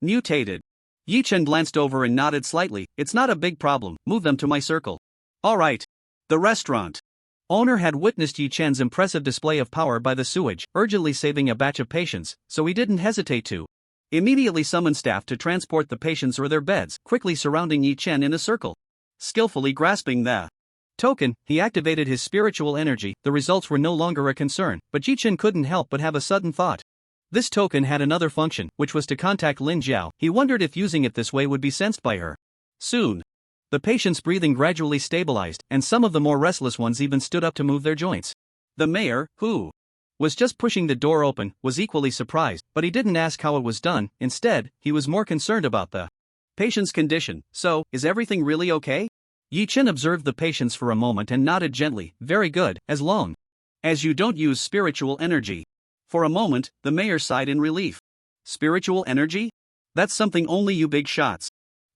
mutated. Yi Chen glanced over and nodded slightly. It's not a big problem, move them to my circle. Alright. The restaurant owner had witnessed Yi Chen's impressive display of power by the sewage, urgently saving a batch of patients, so he didn't hesitate to immediately summon staff to transport the patients or their beds, quickly surrounding Yi Chen in a circle. Skillfully grasping the token, he activated his spiritual energy. The results were no longer a concern, but Yi Chen couldn't help but have a sudden thought. This token had another function, which was to contact Lin Jiao. He wondered if using it this way would be sensed by her. Soon, the patient's breathing gradually stabilized, and some of the more restless ones even stood up to move their joints. The mayor, who was just pushing the door open, was equally surprised, but he didn't ask how it was done. Instead, he was more concerned about the patient's condition. So, is everything really okay? Yi Chen observed the patients for a moment and nodded gently. Very good, as long as you don't use spiritual energy. For a moment, the mayor sighed in relief. Spiritual energy? That's something only you big shots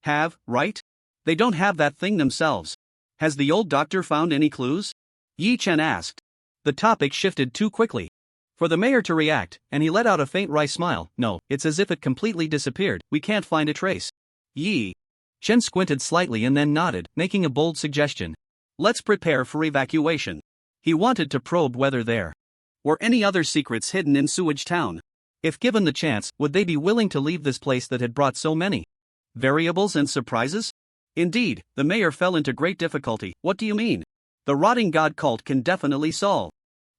have, right? They don't have that thing themselves. Has the old doctor found any clues? Yi Chen asked. The topic shifted too quickly for the mayor to react, and he let out a faint wry smile. No, it's as if it completely disappeared. We can't find a trace. Yi Chen squinted slightly and then nodded, making a bold suggestion. Let's prepare for evacuation. He wanted to probe whether there were any other secrets hidden in Sewage Town. If given the chance, would they be willing to leave this place that had brought so many variables and surprises? Indeed, the mayor fell into great difficulty. What do you mean? The rotting god cult can definitely solve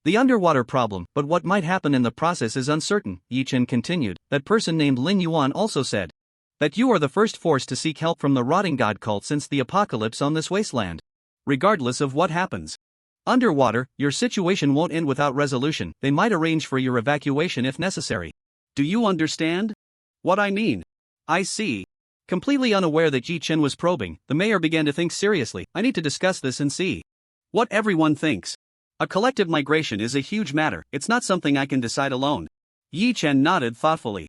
the underwater problem, but what might happen in the process is uncertain. Yi Chen continued. That person named Lin Yuan also said that you are the first force to seek help from the rotting god cult since the apocalypse on this wasteland. Regardless of what happens underwater, your situation won't end without resolution. They might arrange for your evacuation if necessary. Do you understand what I mean? I see. Completely unaware that Yi Chen was probing, the mayor began to think seriously. I need to discuss this and see what everyone thinks. A collective migration is a huge matter. It's not something I can decide alone. Yi Chen nodded thoughtfully.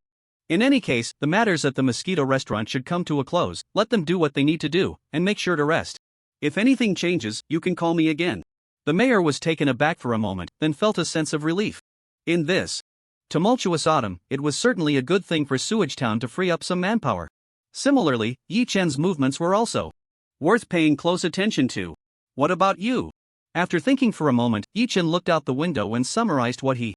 In any case, the matters at the Mosquito restaurant should come to a close. Let them do what they need to do, and make sure to rest. If anything changes, you can call me again. The mayor was taken aback for a moment, then felt a sense of relief. In this tumultuous autumn, it was certainly a good thing for Sewage Town to free up some manpower. Similarly, Yi Chen's movements were also worth paying close attention to. What about you? After thinking for a moment, Yi Chen looked out the window and summarized what he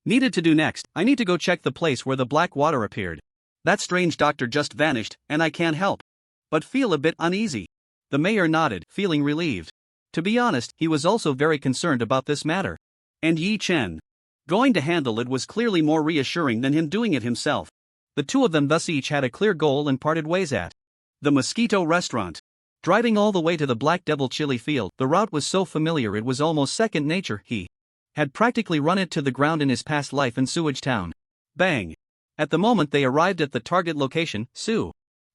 needed to do next. I need to go check the place where the black water appeared. That strange doctor just vanished, and I can't help but feel a bit uneasy. The mayor nodded, feeling relieved. To be honest, he was also very concerned about this matter. And Yi Chen going to handle it was clearly more reassuring than him doing it himself. The two of them thus each had a clear goal and parted ways at the Mosquito restaurant. Driving all the way to the Black Devil chili field, the route was so familiar it was almost second nature. He had practically run it to the ground in his past life in Sewage Town. Bang! At the moment they arrived at the target location, Su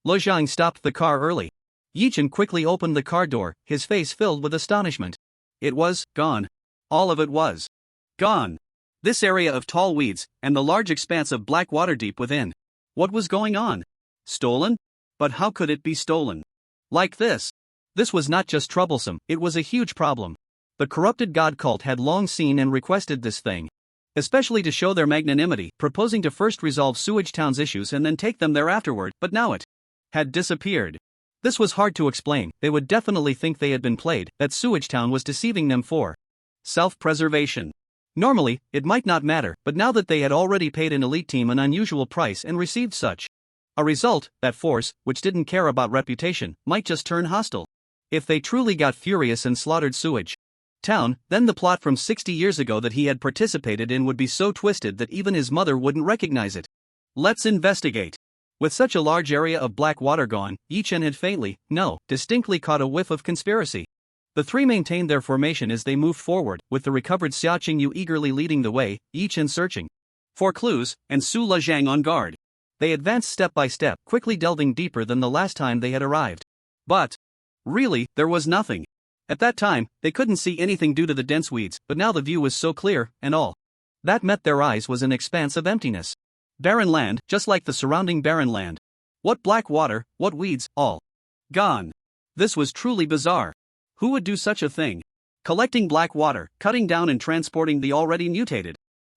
Lozhang stopped the car early. Yi Chen quickly opened the car door, his face filled with astonishment. It was gone. All of it was gone. This area of tall weeds, and the large expanse of black water deep within. What was going on? Stolen? But how could it be stolen? Like this? This was not just troublesome, it was a huge problem. The corrupted god cult had long seen and requested this thing, especially to show their magnanimity, proposing to first resolve Sewage Town's issues and then take them there afterward, but now it had disappeared. This was hard to explain. They would definitely think they had been played, that Sewage Town was deceiving them for self-preservation. Normally, it might not matter, but now that they had already paid an elite team an unusual price and received such a result, that force, which didn't care about reputation, might just turn hostile. If they truly got furious and slaughtered Sewage Town, then the plot from 60 years ago that he had participated in would be so twisted that even his mother wouldn't recognize it. Let's investigate. With such a large area of black water gone, Yi Chen had distinctly caught a whiff of conspiracy. The three maintained their formation as they moved forward, with the recovered Xia Qingyu eagerly leading the way, Yi Chen searching for clues, and Su Lezhang on guard. They advanced step by step, quickly delving deeper than the last time they had arrived. But really, there was nothing. At that time, they couldn't see anything due to the dense weeds, but now the view was so clear, and all that met their eyes was an expanse of emptiness. Barren land, just like the surrounding barren land. What black water, what weeds, all gone. This was truly bizarre. Who would do such a thing? Collecting black water, cutting down and transporting the already mutated.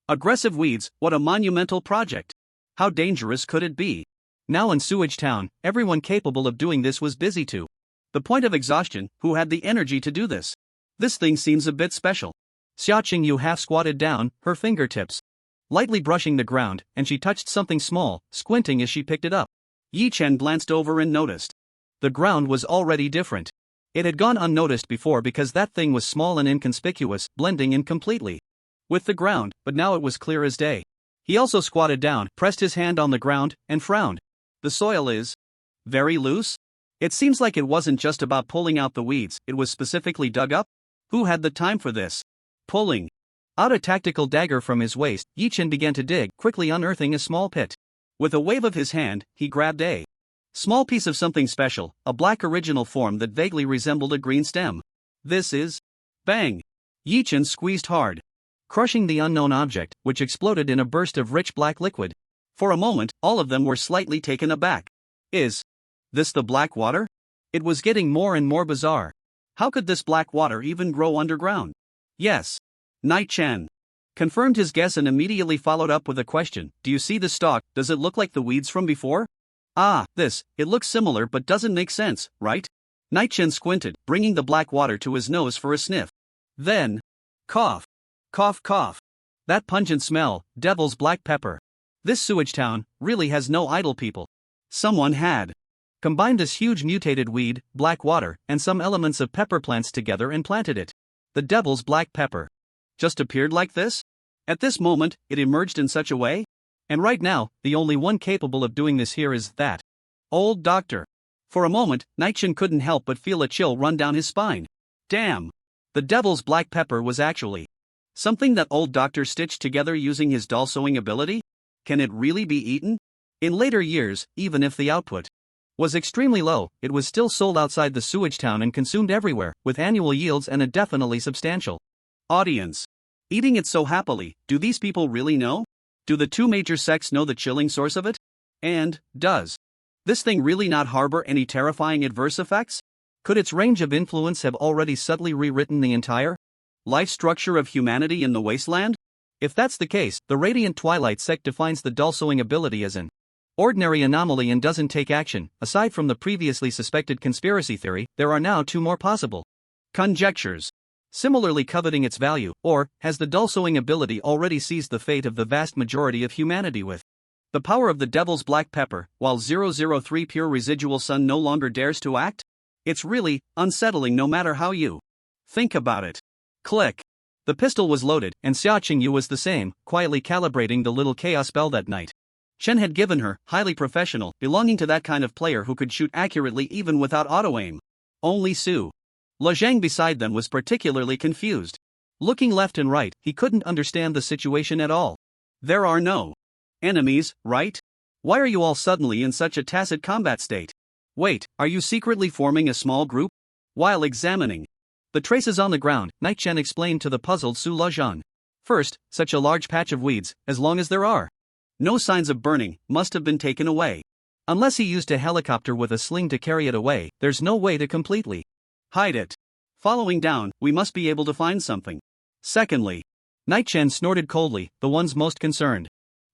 Aggressive weeds, what a monumental project. How dangerous could it be? Now in Sewage Town, everyone capable of doing this was busy to the point of exhaustion. Who had the energy to do this? This thing seems a bit special. Xia Yu half squatted down, her fingertips lightly brushing the ground, and she touched something small, squinting as she picked it up. Yi Chen glanced over and noticed. The ground was already different. It had gone unnoticed before because that thing was small and inconspicuous, blending in completely with the ground, but now it was clear as day. He also squatted down, pressed his hand on the ground, and frowned. The soil is very loose? It seems like it wasn't just about pulling out the weeds, it was specifically dug up? Who had the time for this? Pulling out a tactical dagger from his waist, Yi Chen began to dig, quickly unearthing a small pit. With a wave of his hand, he grabbed a small piece of something special, a black original form that vaguely resembled a green stem. This is... Bang! Yi Chen squeezed hard, crushing the unknown object, which exploded in a burst of rich black liquid. For a moment, all of them were slightly taken aback. Is this the black water? It was getting more and more bizarre. How could this black water even grow underground? Yes. Night Chen confirmed his guess and immediately followed up with a question. Do you see the stalk? Does it look like the weeds from before? Ah, it looks similar but doesn't make sense, right? Night Chen squinted, bringing the black water to his nose for a sniff. Then, cough. Cough cough. That pungent smell, devil's black pepper. This Sewage Town really has no idle people. Someone had combined this huge mutated weed, black water, and some elements of pepper plants together and planted it. The devil's black pepper just appeared like this? At this moment, it emerged in such a way? And right now, the only one capable of doing this here is that old doctor. For a moment, Night Chen couldn't help but feel a chill run down his spine. Damn! The devil's black pepper was actually something that old doctor stitched together using his doll sewing ability? Can it really be eaten? In later years, even if the output was extremely low, it was still sold outside the Sewage Town and consumed everywhere, with annual yields and a definitely substantial audience. Eating it so happily, do these people really know? Do the two major sects know the chilling source of it? And, does this thing really not harbor any terrifying adverse effects? Could its range of influence have already subtly rewritten the entire life structure of humanity in the wasteland? If that's the case, the Radiant Twilight sect defines the doll sewing ability as an ordinary anomaly and doesn't take action. Aside from the previously suspected conspiracy theory, there are now two more possible conjectures. Similarly coveting its value, or, has the doll sewing ability already seized the fate of the vast majority of humanity with the power of the devil's black pepper, while 003 pure residual sun no longer dares to act? It's really unsettling no matter how you think about it. Click. The pistol was loaded, and Xia Yu was the same, quietly calibrating the little chaos spell that night. Chen had given her, highly professional, belonging to that kind of player who could shoot accurately even without auto-aim. Only Su Lezhang beside them was particularly confused. Looking left and right, he couldn't understand the situation at all. There are no enemies, right? Why are you all suddenly in such a tacit combat state? Wait, are you secretly forming a small group? While examining the traces on the ground, Night Chen explained to the puzzled Su Lezhang. First, such a large patch of weeds, as long as there are no signs of burning, must have been taken away. Unless he used a helicopter with a sling to carry it away, there's no way to completely hide it. Following down, we must be able to find something. Secondly, Night Chen snorted coldly, the ones most concerned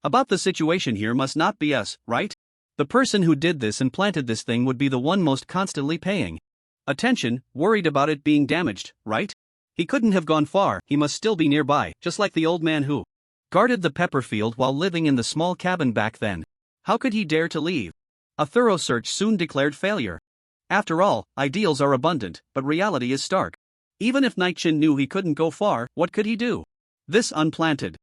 about the situation here must not be us, right? The person who did this and planted this thing would be the one most constantly paying attention, worried about it being damaged, right? He couldn't have gone far, he must still be nearby, just like the old man who guarded the pepper field while living in the small cabin back then. How could he dare to leave? A thorough search soon declared failure. After all, ideals are abundant, but reality is stark. Even if Night Chen knew he couldn't go far, what could he do? This unplanted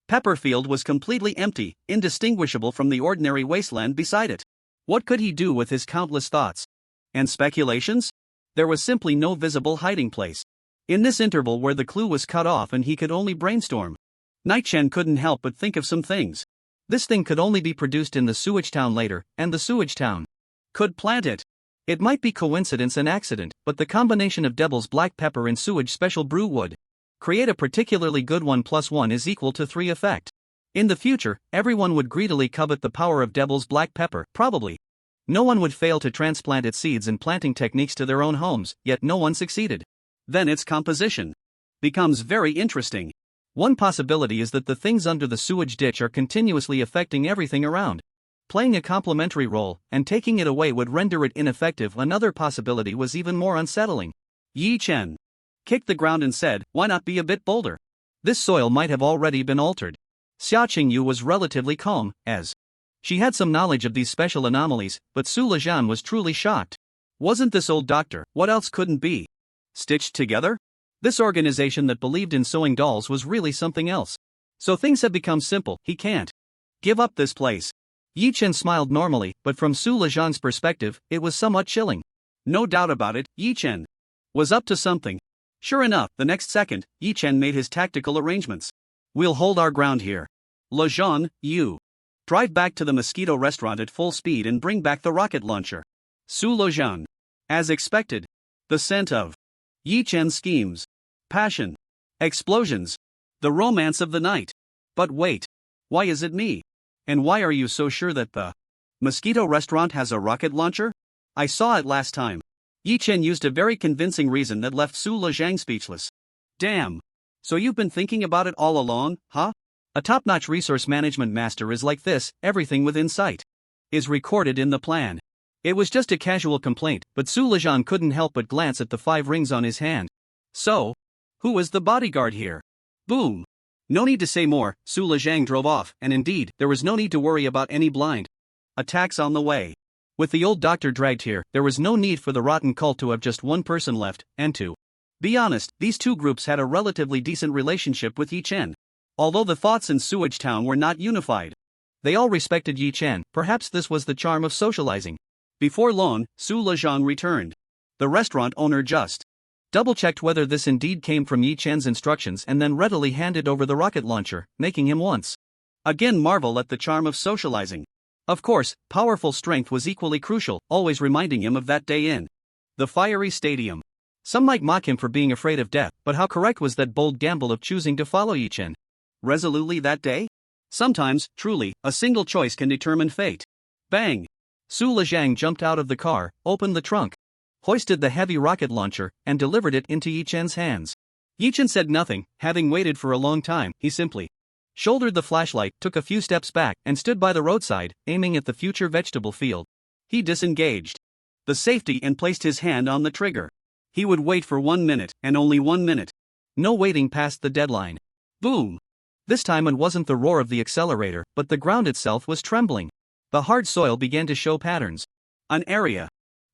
pepper field was completely empty, indistinguishable from the ordinary wasteland beside it. What could he do with his countless thoughts and speculations? There was simply no visible hiding place. In this interval where the clue was cut off and he could only brainstorm, Night Chen couldn't help but think of some things. This thing could only be produced in the Sewage Town later, and the Sewage Town could plant it. It might be coincidence and accident, but the combination of devil's black pepper and sewage special brew would create a particularly good 1 + 1 is equal to 3 effect. In the future, everyone would greedily covet the power of devil's black pepper, probably. No one would fail to transplant its seeds and planting techniques to their own homes, yet no one succeeded. Then its composition. becomes very interesting. One possibility is that the things under the sewage ditch are continuously affecting everything around. Playing a complementary role and taking it away would render it ineffective. Another possibility was even more unsettling. Yi Chen kicked the ground and said, "Why not be a bit bolder?" This soil might have already been altered. Xia Qingyu was relatively calm, as she had some knowledge of these special anomalies, but Su Lejian was truly shocked. Wasn't this old doctor, what else couldn't be stitched together? This organization that believed in sewing dolls was really something else. So things have become simple. He can't give up this place. Yi Chen smiled normally, but from Su Lejian's perspective, it was somewhat chilling. No doubt about it, Yi Chen was up to something. Sure enough, the next second, Yi Chen made his tactical arrangements. We'll hold our ground here. Lejean, you drive back to the Mosquito restaurant at full speed and bring back the rocket launcher. Su Lejean. As expected, the scent of Yi Chen's schemes, passion, explosions, the romance of the night. But wait, why is it me? And why are you so sure that the Mosquito restaurant has a rocket launcher? I saw it last time. Yi Chen used a very convincing reason that left Su Lejiang speechless. Damn. So you've been thinking about it all along, huh? A top-notch resource management master is like this. Everything within sight is recorded in the plan. It was just a casual complaint, but Su Lejian couldn't help but glance at the 5 rings on his hand. So, who was the bodyguard here? Boom. No need to say more. Su Lejiang drove off, and indeed, there was no need to worry about any blind attacks on the way. With the old doctor dragged here, there was no need for the rotten cult to have just one person left, and to be honest, these two groups had a relatively decent relationship with Yi Chen. Although the thoughts in Sewage Town were not unified, they all respected Yi Chen. Perhaps this was the charm of socializing. Before long, Su Lejiang returned. The restaurant owner just double-checked whether this indeed came from Yi Chen's instructions and then readily handed over the rocket launcher, making him once again marvel at the charm of socializing. Of course, powerful strength was equally crucial, always reminding him of that day in the fiery stadium. Some might mock him for being afraid of death, but how correct was that bold gamble of choosing to follow Yi Chen resolutely that day? Sometimes, truly, a single choice can determine fate. Bang! Su Lejiang jumped out of the car, opened the trunk, hoisted the heavy rocket launcher, and delivered it into Yi Chen's hands. Yi Chen said nothing. Having waited for a long time, he simply shouldered the flashlight, took a few steps back, and stood by the roadside, aiming at the future vegetable field. He disengaged the safety and placed his hand on the trigger. He would wait for 1 minute, and only 1 minute. No waiting past the deadline. Boom! This time it wasn't the roar of the accelerator, but the ground itself was trembling. The hard soil began to show patterns. An area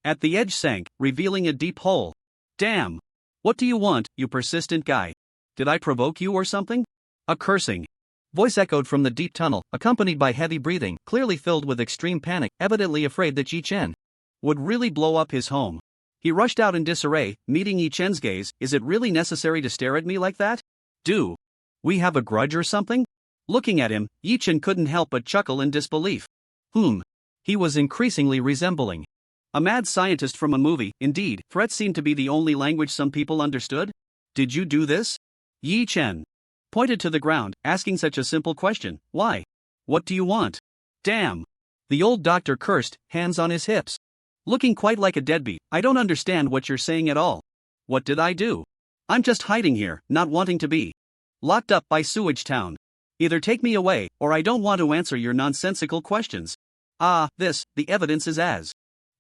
at the edge sank, revealing a deep hole. Damn! What do you want, you persistent guy? Did I provoke you or something? A cursing voice echoed from the deep tunnel, accompanied by heavy breathing, clearly filled with extreme panic, evidently afraid that Yi Chen would really blow up his home. He rushed out in disarray, meeting Yi Chen's gaze. Is it really necessary to stare at me like that? Do we have a grudge or something? Looking at him, Yi Chen couldn't help but chuckle in disbelief. Whom he was increasingly resembling. A mad scientist from a movie. Indeed, threats seemed to be the only language some people understood. Did you do this? Yi Chen pointed to the ground, asking such a simple question. Why? What do you want? Damn! The old doctor cursed, hands on his hips. Looking quite like a deadbeat. I don't understand what you're saying at all. What did I do? I'm just hiding here, not wanting to be locked up by Sewage Town. Either take me away, or I don't want to answer your nonsensical questions. The evidence is as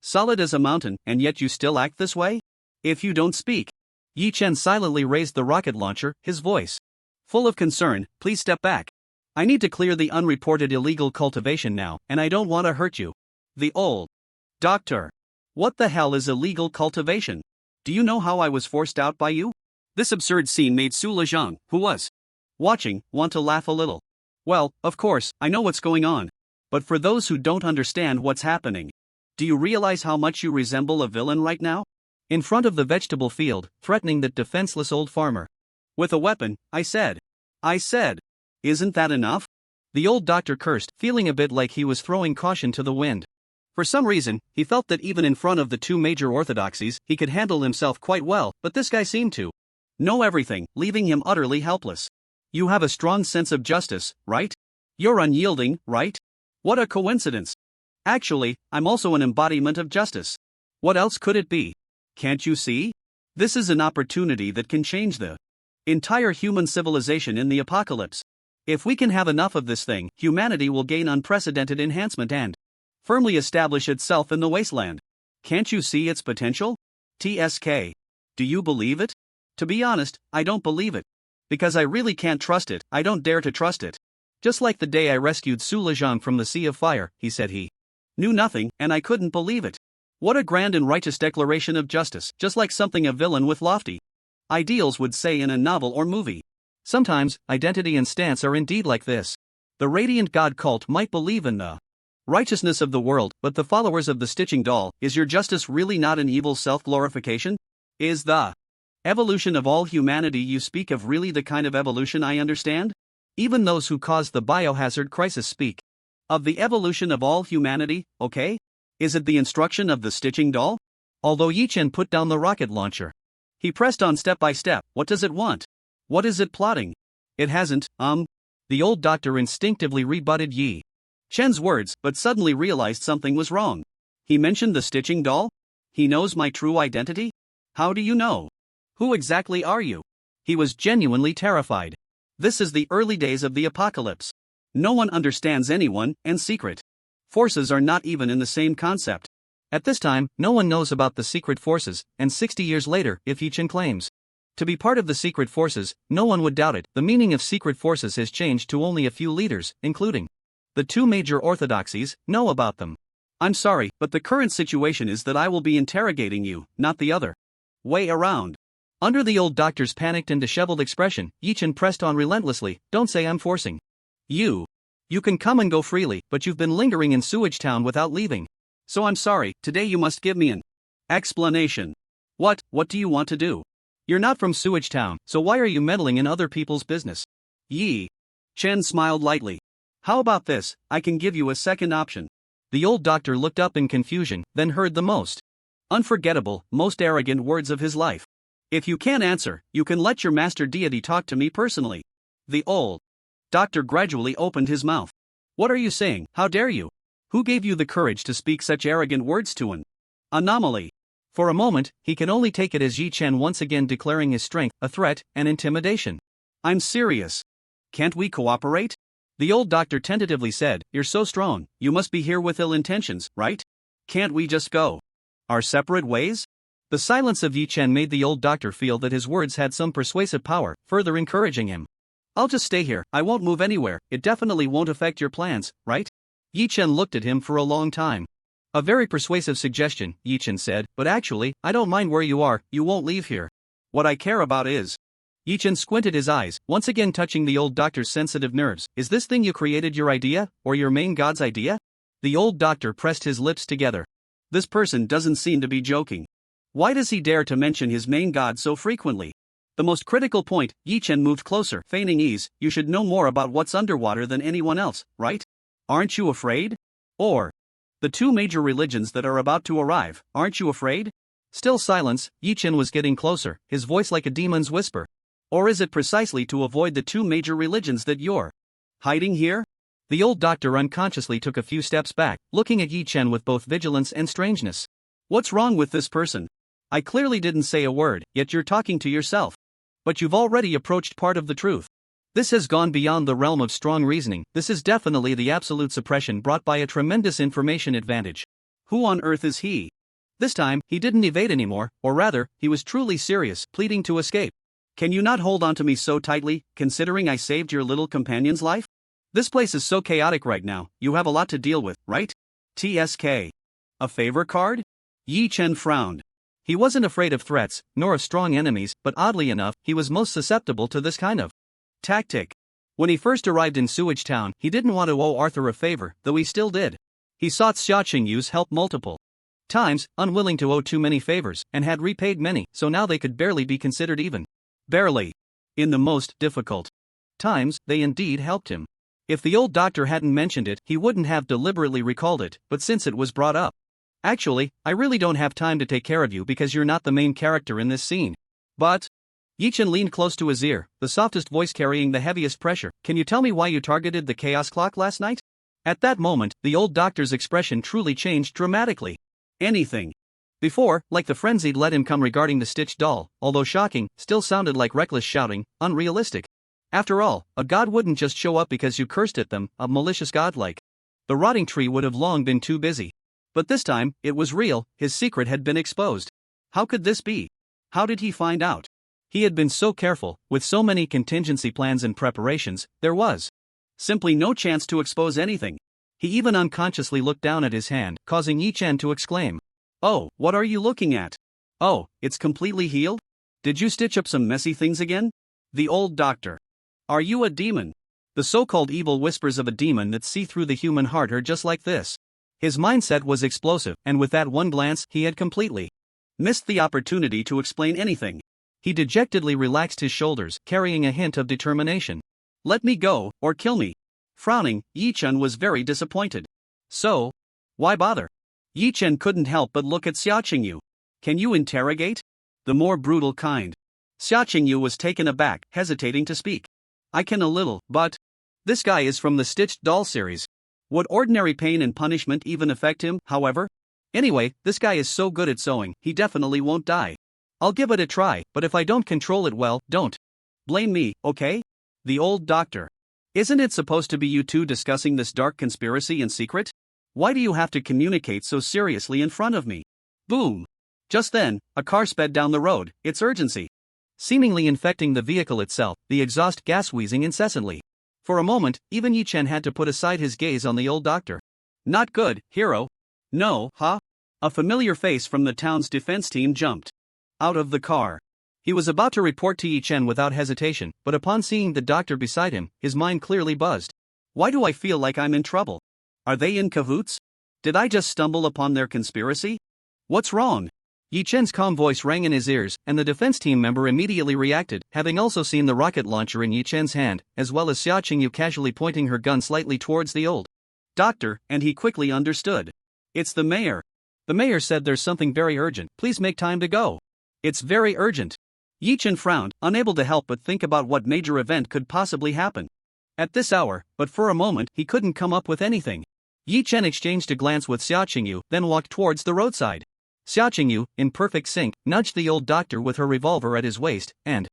solid as a mountain, and yet you still act this way? If you don't speak. Yi Chen silently raised the rocket launcher, his voice full of concern. Please step back. I need to clear the unreported illegal cultivation now, and I don't want to hurt you. The old doctor. What the hell is illegal cultivation? Do you know how I was forced out by you? This absurd scene made Su Lejiang, who was watching, want to laugh a little. Well, of course, I know what's going on. But for those who don't understand what's happening, do you realize how much you resemble a villain right now? In front of the vegetable field, threatening that defenseless old farmer with a weapon, I said, isn't that enough? The old doctor cursed, feeling a bit like he was throwing caution to the wind. For some reason, he felt that even in front of the two major orthodoxies, he could handle himself quite well, but this guy seemed to know everything, leaving him utterly helpless. You have a strong sense of justice, right? You're unyielding, right? What a coincidence. Actually, I'm also an embodiment of justice. What else could it be? Can't you see? This is an opportunity that can change the Entire human civilization in the apocalypse. If we can have enough of this thing, humanity will gain unprecedented enhancement and firmly establish itself in the wasteland. Can't you see its potential? TSK. Do you believe it? To be honest, I don't believe it. Because I really can't trust it, I don't dare to trust it. Just like the day I rescued Sulajan from the Sea of Fire, he said he knew nothing, and I couldn't believe it. What a grand and righteous declaration of justice, just like something a villain with lofty ideals would say in a novel or movie. Sometimes, identity and stance are indeed like this. The radiant god cult might believe in the righteousness of the world, but the followers of the stitching doll, is your justice really not an evil self-glorification? Is the evolution of all humanity you speak of really the kind of evolution I understand? Even those who caused the biohazard crisis speak of the evolution of all humanity, okay? Is it the instruction of the stitching doll? Although Yi-Chen put down the rocket launcher, he pressed on step by step. What does it want? What is it plotting? It hasn't, The old doctor instinctively rebutted Yi Chen's words, but suddenly realized something was wrong. He mentioned the stitching doll? He knows my true identity? How do you know? Who exactly are you? He was genuinely terrified. This is the early days of the apocalypse. No one understands anyone, and secret forces are not even in the same concept. At this time, no one knows about the secret forces, and 60 years later, if Yi-Chen claims to be part of the secret forces, no one would doubt it. The meaning of secret forces has changed to only a few leaders, including the two major orthodoxies, know about them. I'm sorry, but the current situation is that I will be interrogating you, not the other way around. Under the old doctor's panicked and disheveled expression, Yi-Chen pressed on relentlessly. Don't say I'm forcing you. You can come and go freely, but you've been lingering in Sewage Town without leaving. So I'm sorry, today you must give me an explanation. What do you want to do? You're not from Sewage Town, so why are you meddling in other people's business? Chen smiled lightly. How about this, I can give you a second option. The old doctor looked up in confusion, then heard the most unforgettable, most arrogant words of his life. If you can't answer, you can let your master deity talk to me personally. The old doctor gradually opened his mouth. What are you saying? How dare you? Who gave you the courage to speak such arrogant words to an anomaly? For a moment, he could only take it as Yi-Chen once again declaring his strength, a threat, and intimidation. I'm serious. Can't we cooperate? The old doctor tentatively said, You're so strong, you must be here with ill intentions, right? Can't we just go our separate ways? The silence of Yi-Chen made the old doctor feel that his words had some persuasive power, further encouraging him. I'll just stay here, I won't move anywhere, it definitely won't affect your plans, right? Yi-Chen looked at him for a long time. A very persuasive suggestion, Yi-Chen said, but actually, I don't mind where you are, you won't leave here. What I care about is. Yi-Chen squinted his eyes, once again touching the old doctor's sensitive nerves. Is this thing you created your idea, or your main god's idea? The old doctor pressed his lips together. This person doesn't seem to be joking. Why does he dare to mention his main god so frequently? The most critical point, Yi-Chen moved closer, feigning ease. You should know more about what's underwater than anyone else, right? Aren't you afraid? Or the two major religions that are about to arrive, aren't you afraid? Still silence, Yi-Chen was getting closer, his voice like a demon's whisper. Or is it precisely to avoid the two major religions that you're hiding here? The old doctor unconsciously took a few steps back, looking at Yi-Chen with both vigilance and strangeness. What's wrong with this person? I clearly didn't say a word, yet you're talking to yourself. But you've already approached part of the truth. This has gone beyond the realm of strong reasoning. This is definitely the absolute suppression brought by a tremendous information advantage. Who on earth is he? This time, he didn't evade anymore, or rather, he was truly serious, pleading to escape. Can you not hold on to me so tightly, considering I saved your little companion's life? This place is so chaotic right now, you have a lot to deal with, right? TSK. A favor card? Yi-Chen frowned. He wasn't afraid of threats, nor of strong enemies, but oddly enough, he was most susceptible to this kind of tactic. When he first arrived in Sewage Town, he didn't want to owe Arthur a favor, though he still did. He sought Xia Qingyu's help multiple times, unwilling to owe too many favors, and had repaid many, so now they could barely be considered even. Barely. In the most difficult times, they indeed helped him. If the old doctor hadn't mentioned it, he wouldn't have deliberately recalled it, but since it was brought up. Actually, I really don't have time to take care of you because you're not the main character in this scene. But Yi-Chen leaned close to his ear, the softest voice carrying the heaviest pressure. Can you tell me why you targeted the chaos clock last night? At that moment, the old doctor's expression truly changed dramatically. Anything. Before, like the frenzied let him come regarding the stitched doll, although shocking, still sounded like reckless shouting, unrealistic. After all, a god wouldn't just show up because you cursed at them, a malicious godlike. The rotting tree would have long been too busy. But this time, it was real, his secret had been exposed. How could this be? How did he find out? He had been so careful, with so many contingency plans and preparations, there was simply no chance to expose anything. He even unconsciously looked down at his hand, causing Yi-Chen to exclaim. Oh, what are you looking at? Oh, it's completely healed? Did you stitch up some messy things again? The old doctor. Are you a demon? The so-called evil whispers of a demon that see through the human heart are just like this. His mindset was explosive, and with that one glance, he had completely missed the opportunity to explain anything. He dejectedly relaxed his shoulders, carrying a hint of determination. Let me go, or kill me. Frowning, Yi-Chen was very disappointed. So, why bother? Yi-Chen couldn't help but look at Xiaoqingyu. Can you interrogate? The more brutal kind. Xiaoqingyu was taken aback, hesitating to speak. I can a little, but this guy is from the Stitched Doll series. Would ordinary pain and punishment even affect him, however? Anyway, this guy is so good at sewing, he definitely won't die. I'll give it a try, but if I don't control it well, don't blame me, okay? The old doctor. Isn't it supposed to be you two discussing this dark conspiracy in secret? Why do you have to communicate so seriously in front of me? Boom! Just then, a car sped down the road, its urgency seemingly infecting the vehicle itself, the exhaust gas wheezing incessantly. For a moment, even Yi-Chen had to put aside his gaze on the old doctor. Not good, hero. No, huh? A familiar face from the town's defense team jumped out of the car. He was about to report to Yi-Chen without hesitation, but upon seeing the doctor beside him, his mind clearly buzzed. Why do I feel like I'm in trouble? Are they in cahoots? Did I just stumble upon their conspiracy? What's wrong? Yi-Chen's calm voice rang in his ears, and the defense team member immediately reacted, having also seen the rocket launcher in Yi-Chen's hand, as well as Xiaoqingyu casually pointing her gun slightly towards the old doctor, and he quickly understood. It's the mayor. The mayor said there's something very urgent, please make time to go. It's very urgent. Yi-Chen frowned, unable to help but think about what major event could possibly happen at this hour, but for a moment he couldn't come up with anything. Yi-Chen exchanged a glance with Xiaoqingyu, then walked towards the roadside. Xiaoqingyu, in perfect sync, nudged the old doctor with her revolver at his waist, and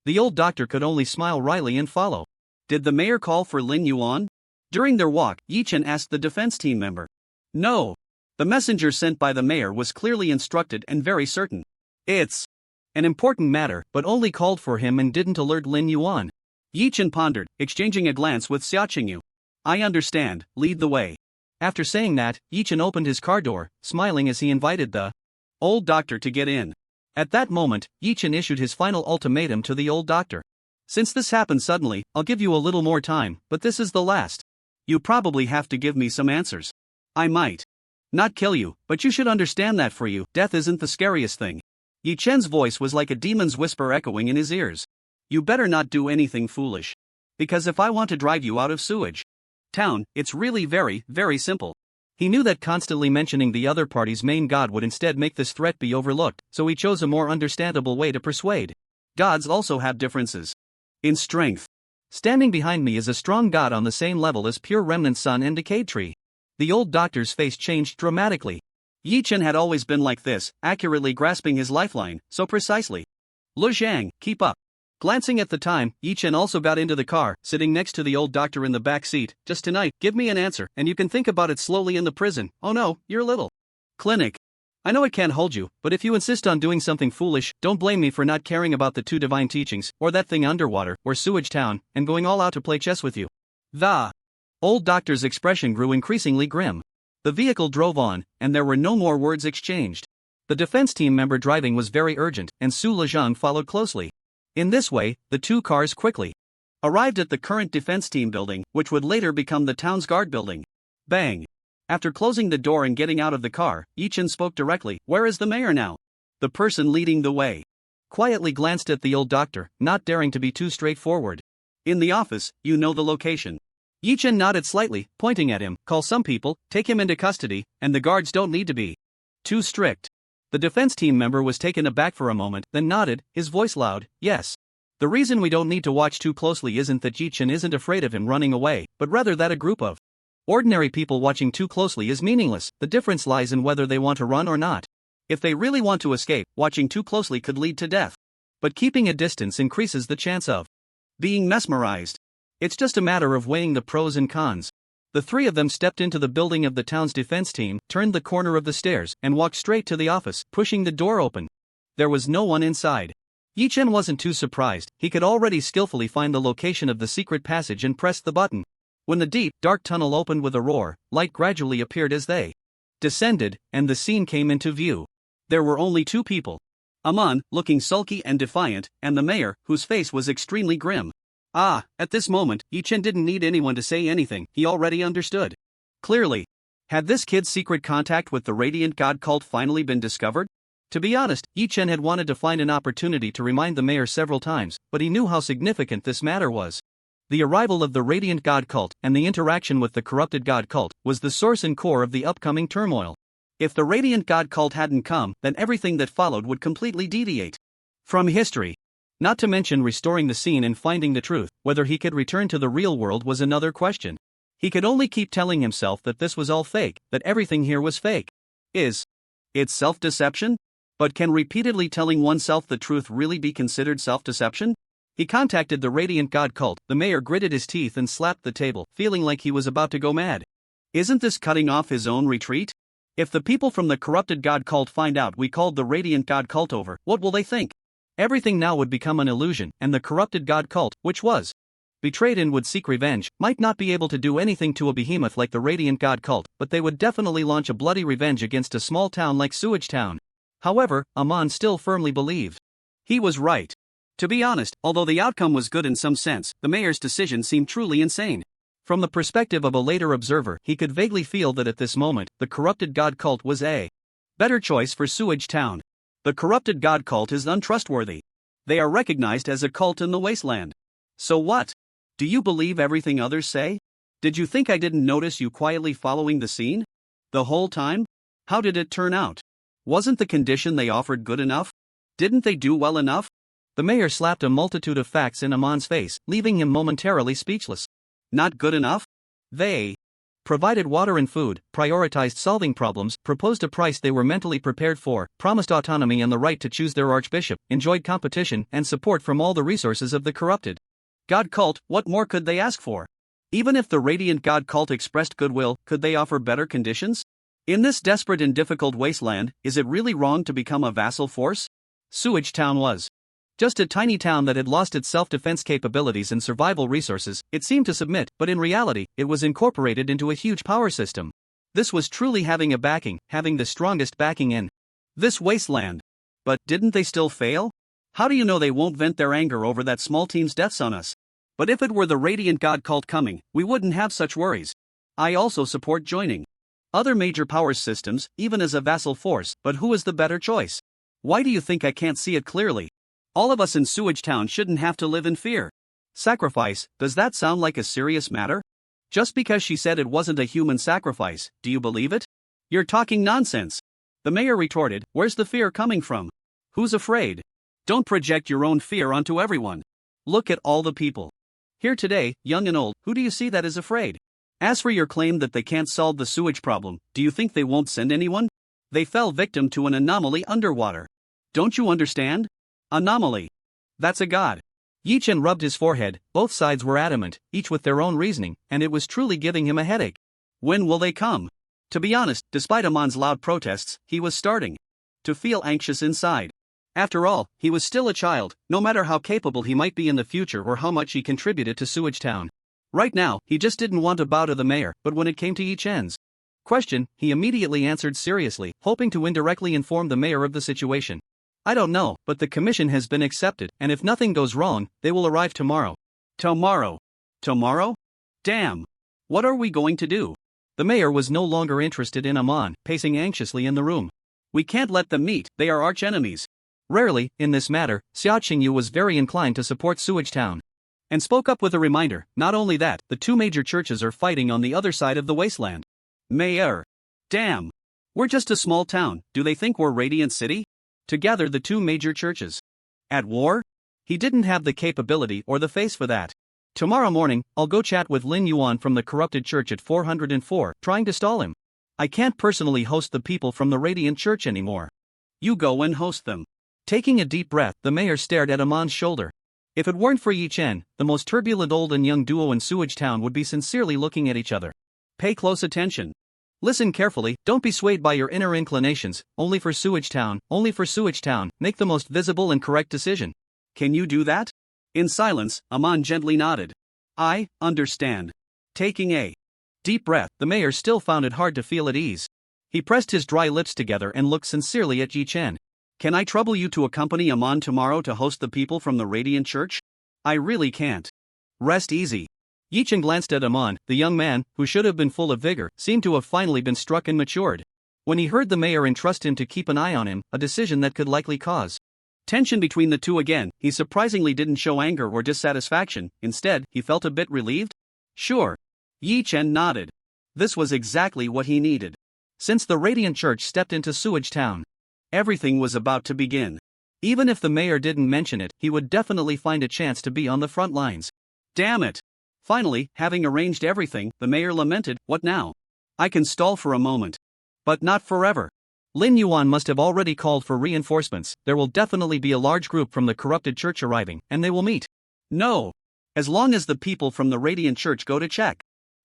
the old doctor could only smile wryly and follow. Did the mayor call for Lin Yuan? During their walk, Yi-Chen asked the defense team member. No. The messenger sent by the mayor was clearly instructed and very certain. It's an important matter, but only called for him and didn't alert Lin Yuan. Yi-Chen pondered, exchanging a glance with Xiaoqingyu. I understand, lead the way. After saying that, Yi-Chen opened his car door, smiling as he invited the old doctor to get in. At that moment, Yi-Chen issued his final ultimatum to the old doctor. Since this happened suddenly, I'll give you a little more time, but this is the last. You probably have to give me some answers. I might not kill you, but you should understand that for you, death isn't the scariest thing. Yi-Chen's voice was like a demon's whisper echoing in his ears. You better not do anything foolish. Because if I want to drive you out of Sewage town, it's really very, very simple. He knew that constantly mentioning the other party's main god would instead make this threat be overlooked, so he chose a more understandable way to persuade. Gods also have differences in strength. Standing behind me is a strong god on the same level as pure remnant sun and decayed tree. The old doctor's face changed dramatically. Yi-Chen had always been like this, accurately grasping his lifeline, so precisely. Lu Zhang, keep up. Glancing at the time, Yi-Chen also got into the car, sitting next to the old doctor in the back seat. Just tonight, give me an answer, and you can think about it slowly in the prison. Oh no, you're little. Clinic. I know it can't hold you, but if you insist on doing something foolish, don't blame me for not caring about the two divine teachings, or that thing underwater, or Sewage Town, and going all out to play chess with you. The old doctor's expression grew increasingly grim. The vehicle drove on, and there were no more words exchanged. The defense team member driving was very urgent, and Su Lezhang followed closely. In this way, the two cars quickly arrived at the current defense team building, which would later become the town's guard building. Bang! After closing the door and getting out of the car, Yi-Chen spoke directly. Where is the mayor now? The person leading the way quietly glanced at the old doctor, not daring to be too straightforward. In the office, you know the location. Yi-Chen nodded slightly, pointing at him. Call some people, take him into custody, and the guards don't need to be too strict. The defense team member was taken aback for a moment, then nodded, his voice loud. Yes. The reason we don't need to watch too closely isn't that Yi-Chen isn't afraid of him running away, but rather that a group of ordinary people watching too closely is meaningless. The difference lies in whether they want to run or not. If they really want to escape, watching too closely could lead to death. But keeping a distance increases the chance of being mesmerized. It's just a matter of weighing the pros and cons. The three of them stepped into the building of the town's defense team, turned the corner of the stairs, and walked straight to the office, pushing the door open. There was no one inside. Yi-Chen wasn't too surprised. He could already skillfully find the location of the secret passage and pressed the button. When the deep, dark tunnel opened with a roar, light gradually appeared as they descended, and the scene came into view. There were only two people. Amon, looking sulky and defiant, and the mayor, whose face was extremely grim. At this moment, Yi-Chen didn't need anyone to say anything, he already understood. Clearly. Had this kid's secret contact with the Radiant God cult finally been discovered? To be honest, Yi-Chen had wanted to find an opportunity to remind the mayor several times, but he knew how significant this matter was. The arrival of the Radiant God cult and the interaction with the corrupted God cult was the source and core of the upcoming turmoil. If the Radiant God cult hadn't come, then everything that followed would completely deviate from history. Not to mention restoring the scene and finding the truth. Whether he could return to the real world was another question. He could only keep telling himself that this was all fake, that everything here was fake. Is it self-deception? But can repeatedly telling oneself the truth really be considered self-deception? He contacted the Radiant God cult. The mayor gritted his teeth and slapped the table, feeling like he was about to go mad. Isn't this cutting off his own retreat? If the people from the corrupted God cult find out we called the Radiant God cult over, what will they think? Everything now would become an illusion, and the corrupted God cult, which was betrayed and would seek revenge, might not be able to do anything to a behemoth like the Radiant God cult, but they would definitely launch a bloody revenge against a small town like Sewage Town. However, Amon still firmly believed he was right. To be honest, although the outcome was good in some sense, the mayor's decision seemed truly insane. From the perspective of a later observer, he could vaguely feel that at this moment, the corrupted God cult was a better choice for Sewage Town. The corrupted God cult is untrustworthy. They are recognized as a cult in the wasteland. So what? Do you believe everything others say? Did you think I didn't notice you quietly following the scene? The whole time? How did it turn out? Wasn't the condition they offered good enough? Didn't they do well enough? The mayor slapped a multitude of facts in Amon's face, leaving him momentarily speechless. Not good enough? They provided water and food, prioritized solving problems, proposed a price they were mentally prepared for, promised autonomy and the right to choose their archbishop, enjoyed competition and support from all the resources of the corrupted God cult. What more could they ask for? Even if the Radiant God cult expressed goodwill, could they offer better conditions? In this desperate and difficult wasteland, is it really wrong to become a vassal force? Sewage Town was just a tiny town that had lost its self-defense capabilities and survival resources. It seemed to submit, but in reality, it was incorporated into a huge power system. This was truly having a backing, having the strongest backing in this wasteland. But didn't they still fail? How do you know they won't vent their anger over that small team's deaths on us? But if it were the Radiant God cult coming, we wouldn't have such worries. I also support joining other major power systems, even as a vassal force, but who is the better choice? Why do you think I can't see it clearly? All of us in Sewage Town shouldn't have to live in fear. Sacrifice, does that sound like a serious matter? Just because she said it wasn't a human sacrifice, do you believe it? You're talking nonsense. The mayor retorted, where's the fear coming from? Who's afraid? Don't project your own fear onto everyone. Look at all the people here today, young and old, who do you see that is afraid? As for your claim that they can't solve the sewage problem, do you think they won't send anyone? They fell victim to an anomaly underwater. Don't you understand? Anomaly. That's a god. Yi-Chen rubbed his forehead. Both sides were adamant, each with their own reasoning, and it was truly giving him a headache. When will they come? To be honest, despite Amon's loud protests, he was starting to feel anxious inside. After all, he was still a child, no matter how capable he might be in the future or how much he contributed to Sewage Town. Right now, he just didn't want to bow to the mayor, but when it came to Yi-Chen's question, he immediately answered seriously, hoping to indirectly inform the mayor of the situation. I don't know, but the commission has been accepted, and if nothing goes wrong, they will arrive tomorrow. Tomorrow? Tomorrow? Damn! What are we going to do? The mayor was no longer interested in Amon, pacing anxiously in the room. We can't let them meet, they are arch-enemies. Rarely, in this matter, Xia Qingyu was very inclined to support Sewage Town. And spoke up with a reminder, not only that, the two major churches are fighting on the other side of the wasteland. Mayor. Damn. We're just a small town, do they think we're Radiant City? Together the two major churches. At war? He didn't have the capability or the face for that. Tomorrow morning, I'll go chat with Lin Yuan from the corrupted church at 404, trying to stall him. I can't personally host the people from the Radiant Church anymore. You go and host them. Taking a deep breath, the mayor stared at Amon's shoulder. If it weren't for Yi Chen, the most turbulent old and young duo in Sewage Town would be sincerely looking at each other. Pay close attention. Listen carefully, don't be swayed by your inner inclinations, only for Sewage Town, make the most visible and correct decision. Can you do that? In silence, Amon gently nodded. I understand. Taking a deep breath, the mayor still found it hard to feel at ease. He pressed his dry lips together and looked sincerely at Yi Chen. Can I trouble you to accompany Amon tomorrow to host the people from the Radiant Church? I really can't. Rest easy. Yi Chen glanced at Amon. The young man, who should have been full of vigor, seemed to have finally been struck and matured. When he heard the mayor entrust him to keep an eye on him, a decision that could likely cause tension between the two again, he surprisingly didn't show anger or dissatisfaction. Instead, he felt a bit relieved. Sure. Yi Chen nodded. This was exactly what he needed. Since the Radiant Church stepped into Sewage Town, everything was about to begin. Even if the mayor didn't mention it, he would definitely find a chance to be on the front lines. Damn it! Finally, having arranged everything, the mayor lamented, what now? I can stall for a moment. But not forever. Lin Yuan must have already called for reinforcements. There will definitely be a large group from the corrupted church arriving, and they will meet. No. As long as the people from the Radiant Church go to check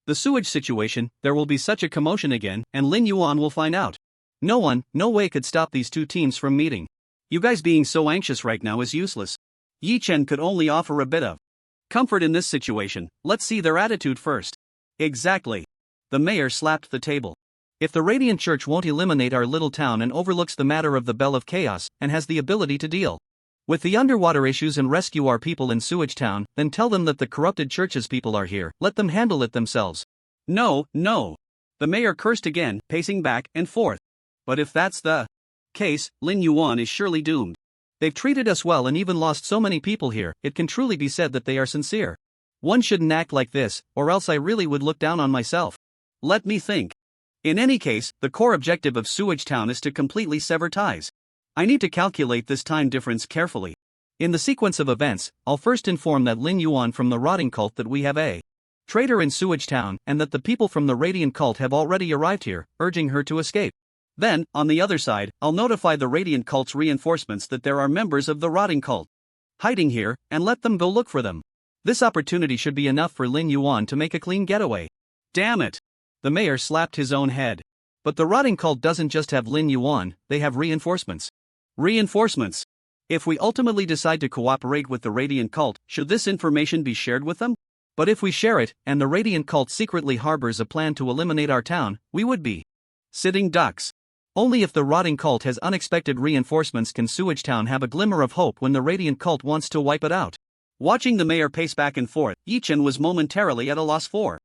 the sewage situation, there will be such a commotion again, and Lin Yuan will find out. No way could stop these two teams from meeting. You guys being so anxious right now is useless. Yi Chen could only offer a bit of comfort in this situation. Let's see their attitude first. Exactly. The mayor slapped the table. If the Radiant Church won't eliminate our little town and overlooks the matter of the Bell of Chaos, and has the ability to deal with the underwater issues and rescue our people in Sewage Town, then tell them that the corrupted church's people are here. Let them handle it themselves. No. The mayor cursed again, pacing back and forth. But if that's the case, Lin Yuan is surely doomed. They've treated us well and even lost so many people here. It can truly be said that they are sincere. One shouldn't act like this, or else I really would look down on myself. Let me think. In any case, the core objective of Sewage Town is to completely sever ties. I need to calculate this time difference carefully. In the sequence of events, I'll first inform that Lin Yuan from the Rotting Cult that we have a traitor in Sewage Town, and that the people from the Radiant Cult have already arrived here, urging her to escape. Then, on the other side, I'll notify the Radiant Cult's reinforcements that there are members of the Rotting Cult hiding here, and let them go look for them. This opportunity should be enough for Lin Yuan to make a clean getaway. Damn it! The mayor slapped his own head. But the Rotting Cult doesn't just have Lin Yuan, they have reinforcements. Reinforcements? If we ultimately decide to cooperate with the Radiant Cult, should this information be shared with them? But if we share it, and the Radiant Cult secretly harbors a plan to eliminate our town, we would be sitting ducks. Only if the Rotting Cult has unexpected reinforcements can Sewage Town have a glimmer of hope when the Radiant Cult wants to wipe it out. Watching the mayor pace back and forth, Yi Chen was momentarily at a loss for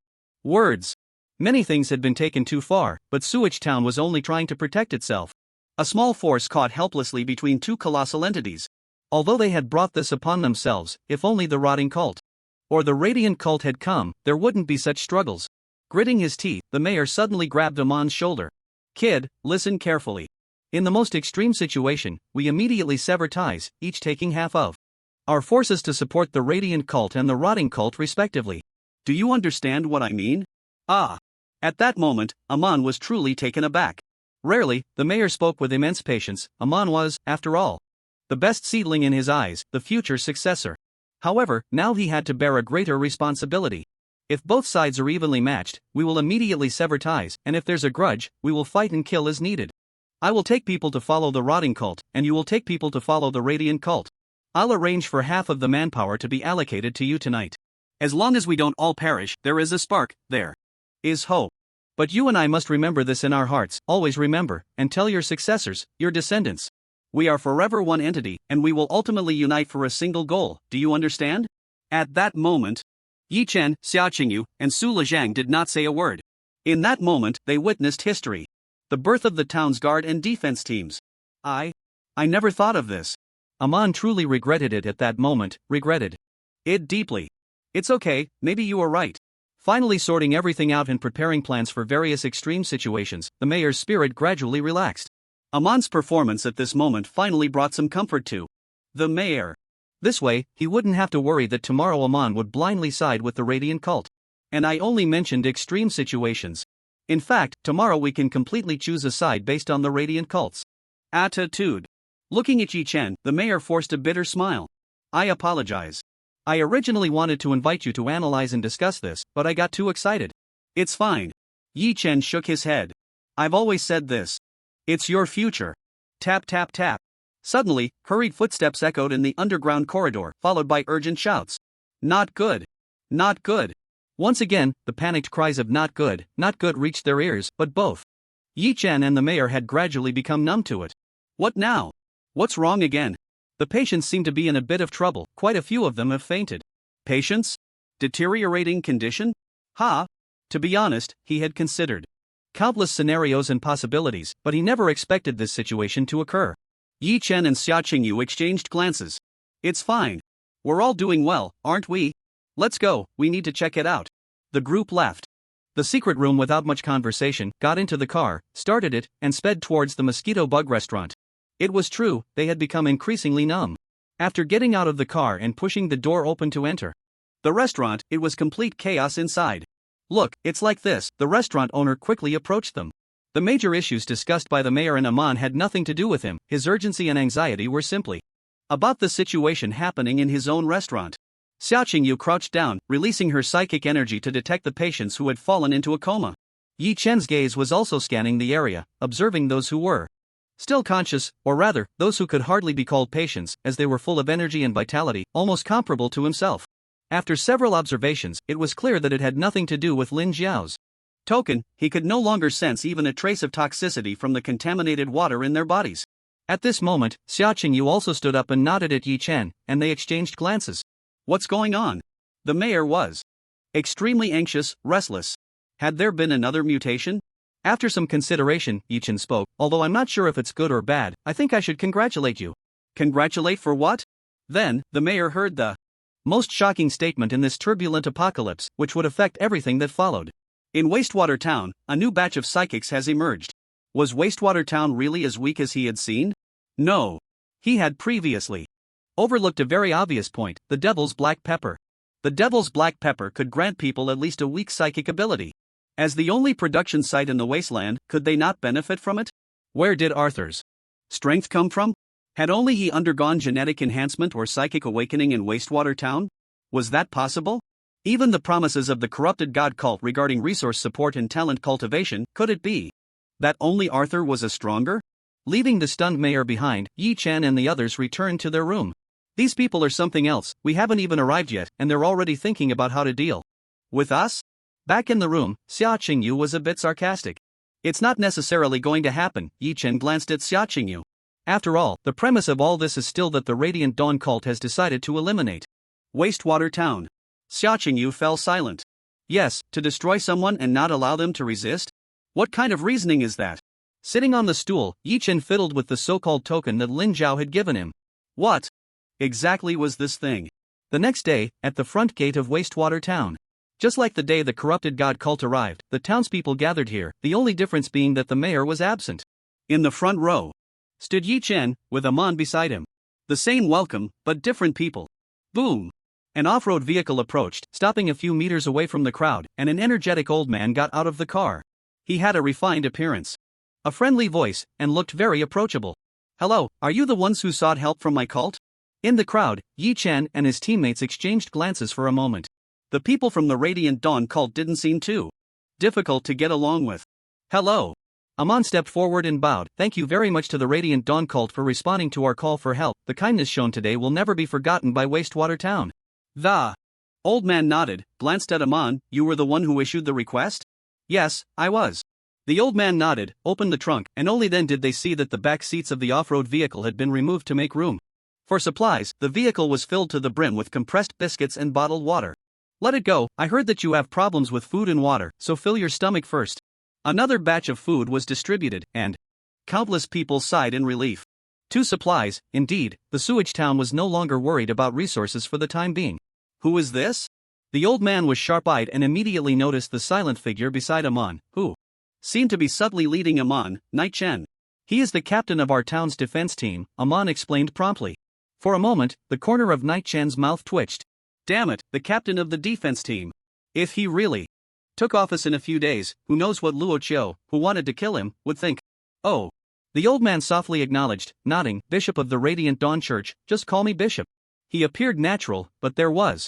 words. Many things had been taken too far, but Sewage Town was only trying to protect itself. A small force caught helplessly between two colossal entities. Although they had brought this upon themselves, if only the Rotting Cult or the Radiant Cult had come, there wouldn't be such struggles. Gritting his teeth, the mayor suddenly grabbed Amon's shoulder. Kid, listen carefully. In the most extreme situation, we immediately sever ties, each taking half of our forces to support the Radiant Cult and the Rotting Cult respectively. Do you understand what I mean? Ah. At that moment, Amon was truly taken aback. Rarely, the mayor spoke with immense patience. Amon was, after all, the best seedling in his eyes, the future successor. However, now he had to bear a greater responsibility. If both sides are evenly matched, we will immediately sever ties, and if there's a grudge, we will fight and kill as needed. I will take people to follow the Rotting Cult, and you will take people to follow the Radiant Cult. I'll arrange for half of the manpower to be allocated to you tonight. As long as we don't all perish, there is a spark, there is hope. But you and I must remember this in our hearts, always remember, and tell your successors, your descendants. We are forever one entity, and we will ultimately unite for a single goal, do you understand? At that moment, Yi Chen, Xia Qingyu, and Su Lezhang did not say a word. In that moment, they witnessed history. The birth of the town's guard and defense teams. I never thought of this. Amon truly regretted it at that moment, regretted it deeply. It's okay, maybe you are right. Finally sorting everything out and preparing plans for various extreme situations, the mayor's spirit gradually relaxed. Amon's performance at this moment finally brought some comfort to the mayor. This way, he wouldn't have to worry that tomorrow Amon would blindly side with the Radiant Cult. And I only mentioned extreme situations. In fact, tomorrow we can completely choose a side based on the Radiant Cults. Attitude. Looking at Yi Chen, the mayor forced a bitter smile. I apologize. I originally wanted to invite you to analyze and discuss this, but I got too excited. It's fine. Yi Chen shook his head. I've always said this. It's your future. Tap tap tap. Suddenly, hurried footsteps echoed in the underground corridor, followed by urgent shouts. Not good. Not good. Once again, the panicked cries of not good reached their ears, but both Yi Chen and the mayor had gradually become numb to it. What now? What's wrong again? The patients seem to be in a bit of trouble, quite a few of them have fainted. Patients? Deteriorating condition? To be honest, he had considered countless scenarios and possibilities, but he never expected this situation to occur. Yi Chen and Xia Qingyu exchanged glances. It's fine. We're all doing well, aren't we? Let's go, we need to check it out. The group left the secret room without much conversation, got into the car, started it, and sped towards the mosquito bug restaurant. It was true, they had become increasingly numb. After getting out of the car and pushing the door open to enter the restaurant, it was complete chaos inside. Look, it's like this, the restaurant owner quickly approached them. The major issues discussed by the mayor and Amon had nothing to do with him, his urgency and anxiety were simply about the situation happening in his own restaurant. Xia Qingyu crouched down, releasing her psychic energy to detect the patients who had fallen into a coma. Yi Chen's gaze was also scanning the area, observing those who were still conscious, or rather, those who could hardly be called patients, as they were full of energy and vitality, almost comparable to himself. After several observations, it was clear that it had nothing to do with Lin Xiao's token. He could no longer sense even a trace of toxicity from the contaminated water in their bodies. At this moment, Xia Qingyu also stood up and nodded at Yi Chen, and they exchanged glances. What's going on? The mayor was extremely anxious, restless. Had there been another mutation? After some consideration, Yi Chen spoke, although I'm not sure if it's good or bad, I think I should congratulate you. Congratulate for what? Then, the mayor heard the most shocking statement in this turbulent apocalypse, which would affect everything that followed. In Wastewater Town, a new batch of psychics has emerged. Was Wastewater Town really as weak as he had seen? No. He had previously overlooked a very obvious point, the Devil's Black Pepper. The Devil's Black Pepper could grant people at least a weak psychic ability. As the only production site in the wasteland, could they not benefit from it? Where did Arthur's strength come from? Had only he undergone genetic enhancement or psychic awakening in Wastewater Town? Was that possible? Even the promises of the corrupted god cult regarding resource support and talent cultivation, could it be that only Arthur was a stronger? Leaving the stunned mayor behind, Yi Chen and the others returned to their room. These people are something else, we haven't even arrived yet, and they're already thinking about how to deal with us? Back in the room, Xia Qingyu was a bit sarcastic. It's not necessarily going to happen, Yi Chen glanced at Xia Qingyu. After all, the premise of all this is still that the Radiant Dawn cult has decided to eliminate Wastewater Town. Xia Qingyu fell silent. Yes, to destroy someone and not allow them to resist? What kind of reasoning is that? Sitting on the stool, Yi Chen fiddled with the so-called token that Lin Zhao had given him. What exactly was this thing? The next day, at the front gate of Wastewater Town. Just like the day the corrupted god cult arrived, the townspeople gathered here, the only difference being that the mayor was absent. In the front row stood Yi Chen, with Amon beside him. The same welcome, but different people. Boom! An off-road vehicle approached, stopping a few meters away from the crowd, and an energetic old man got out of the car. He had a refined appearance, a friendly voice, and looked very approachable. Hello, are you the ones who sought help from my cult? In the crowd, Yi Chen and his teammates exchanged glances for a moment. The people from the Radiant Dawn cult didn't seem too difficult to get along with. Hello. Amon stepped forward and bowed. Thank you very much to the Radiant Dawn cult for responding to our call for help. The kindness shown today will never be forgotten by Wastewater Town. The old man nodded, glanced at Amon. You were the one who issued the request? Yes, I was. The old man nodded, opened the trunk, and only then did they see that the back seats of the off-road vehicle had been removed to make room for supplies. The vehicle was filled to the brim with compressed biscuits and bottled water. Let it go, I heard that you have problems with food and water, so fill your stomach first. Another batch of food was distributed, and countless people sighed in relief. 2 supplies, indeed, the Sewage town was no longer worried about resources for the time being. Who is this? The old man was sharp-eyed and immediately noticed the silent figure beside Amon, who seemed to be subtly leading Amon, Night Chen. He is the captain of our town's defense team, Amon explained promptly. For a moment, the corner of Night Chen's mouth twitched. Damn it, the captain of the defense team. If he really took office in a few days, who knows what Luo Qiu, who wanted to kill him, would think. Oh. The old man softly acknowledged, nodding, Bishop of the Radiant Dawn Church, just call me Bishop. He appeared natural, but there was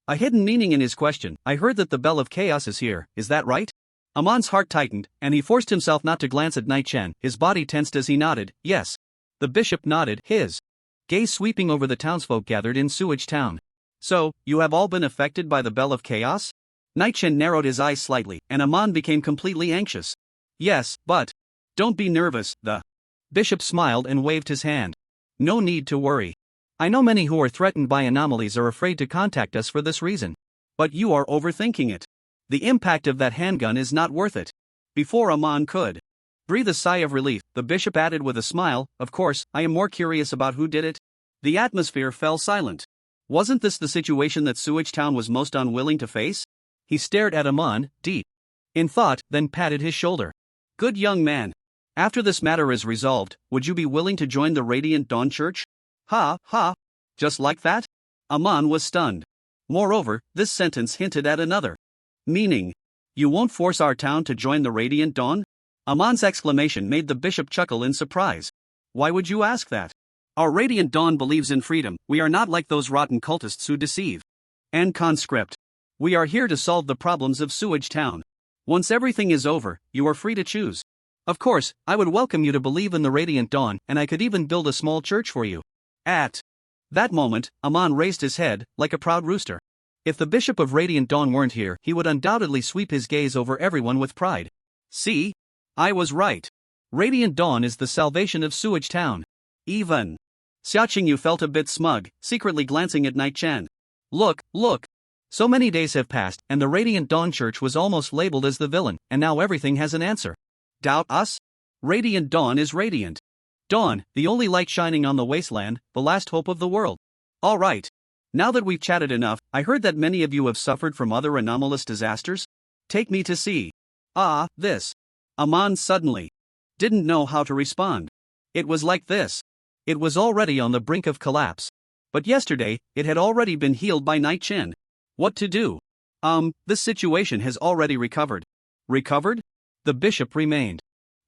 a hidden meaning in his question. I heard that the Bell of Chaos is here, is that right? Amon's heart tightened, and he forced himself not to glance at Night Chen. His body tensed as he nodded, yes. The bishop nodded, his gaze sweeping over the townsfolk gathered in Sewage Town. So, you have all been affected by the Bell of Chaos? Night Chen narrowed his eyes slightly, and Amon became completely anxious. Yes, but don't be nervous, the bishop smiled and waved his hand. No need to worry. I know many who are threatened by anomalies are afraid to contact us for this reason. But you are overthinking it. The impact of that handgun is not worth it. Before Amon could breathe a sigh of relief, the bishop added with a smile, of course, I am more curious about who did it. The atmosphere fell silent. Wasn't this the situation that Sewage Town was most unwilling to face? He stared at Amon, deep in thought, then patted his shoulder. Good young man. After this matter is resolved, would you be willing to join the Radiant Dawn Church? Ha, ha. Just like that? Amon was stunned. Moreover, this sentence hinted at another meaning. You won't force our town to join the Radiant Dawn? Amon's exclamation made the bishop chuckle in surprise. Why would you ask that? Our Radiant Dawn believes in freedom. We are not like those rotten cultists who deceive. And conscript. We are here to solve the problems of Sewage Town. Once everything is over, you are free to choose. Of course, I would welcome you to believe in the Radiant Dawn, and I could even build a small church for you. At that moment, Amon raised his head, like a proud rooster. If the Bishop of Radiant Dawn weren't here, he would undoubtedly sweep his gaze over everyone with pride. See? I was right. Radiant Dawn is the salvation of Sewage Town. Even Xiaoqingyu felt a bit smug, secretly glancing at Night Chen. Look, look. So many days have passed, and the Radiant Dawn Church was almost labeled as the villain, and now everything has an answer. Doubt us? Radiant Dawn is radiant. Dawn, the only light shining on the wasteland, the last hope of the world. All right. Now that we've chatted enough, I heard that many of you have suffered from other anomalous disasters. Take me to see. This. Amon suddenly didn't know how to respond. It was like this. It was already on the brink of collapse. But yesterday, it had already been healed by Night Chen. What to do? This situation has already recovered. Recovered? The bishop remained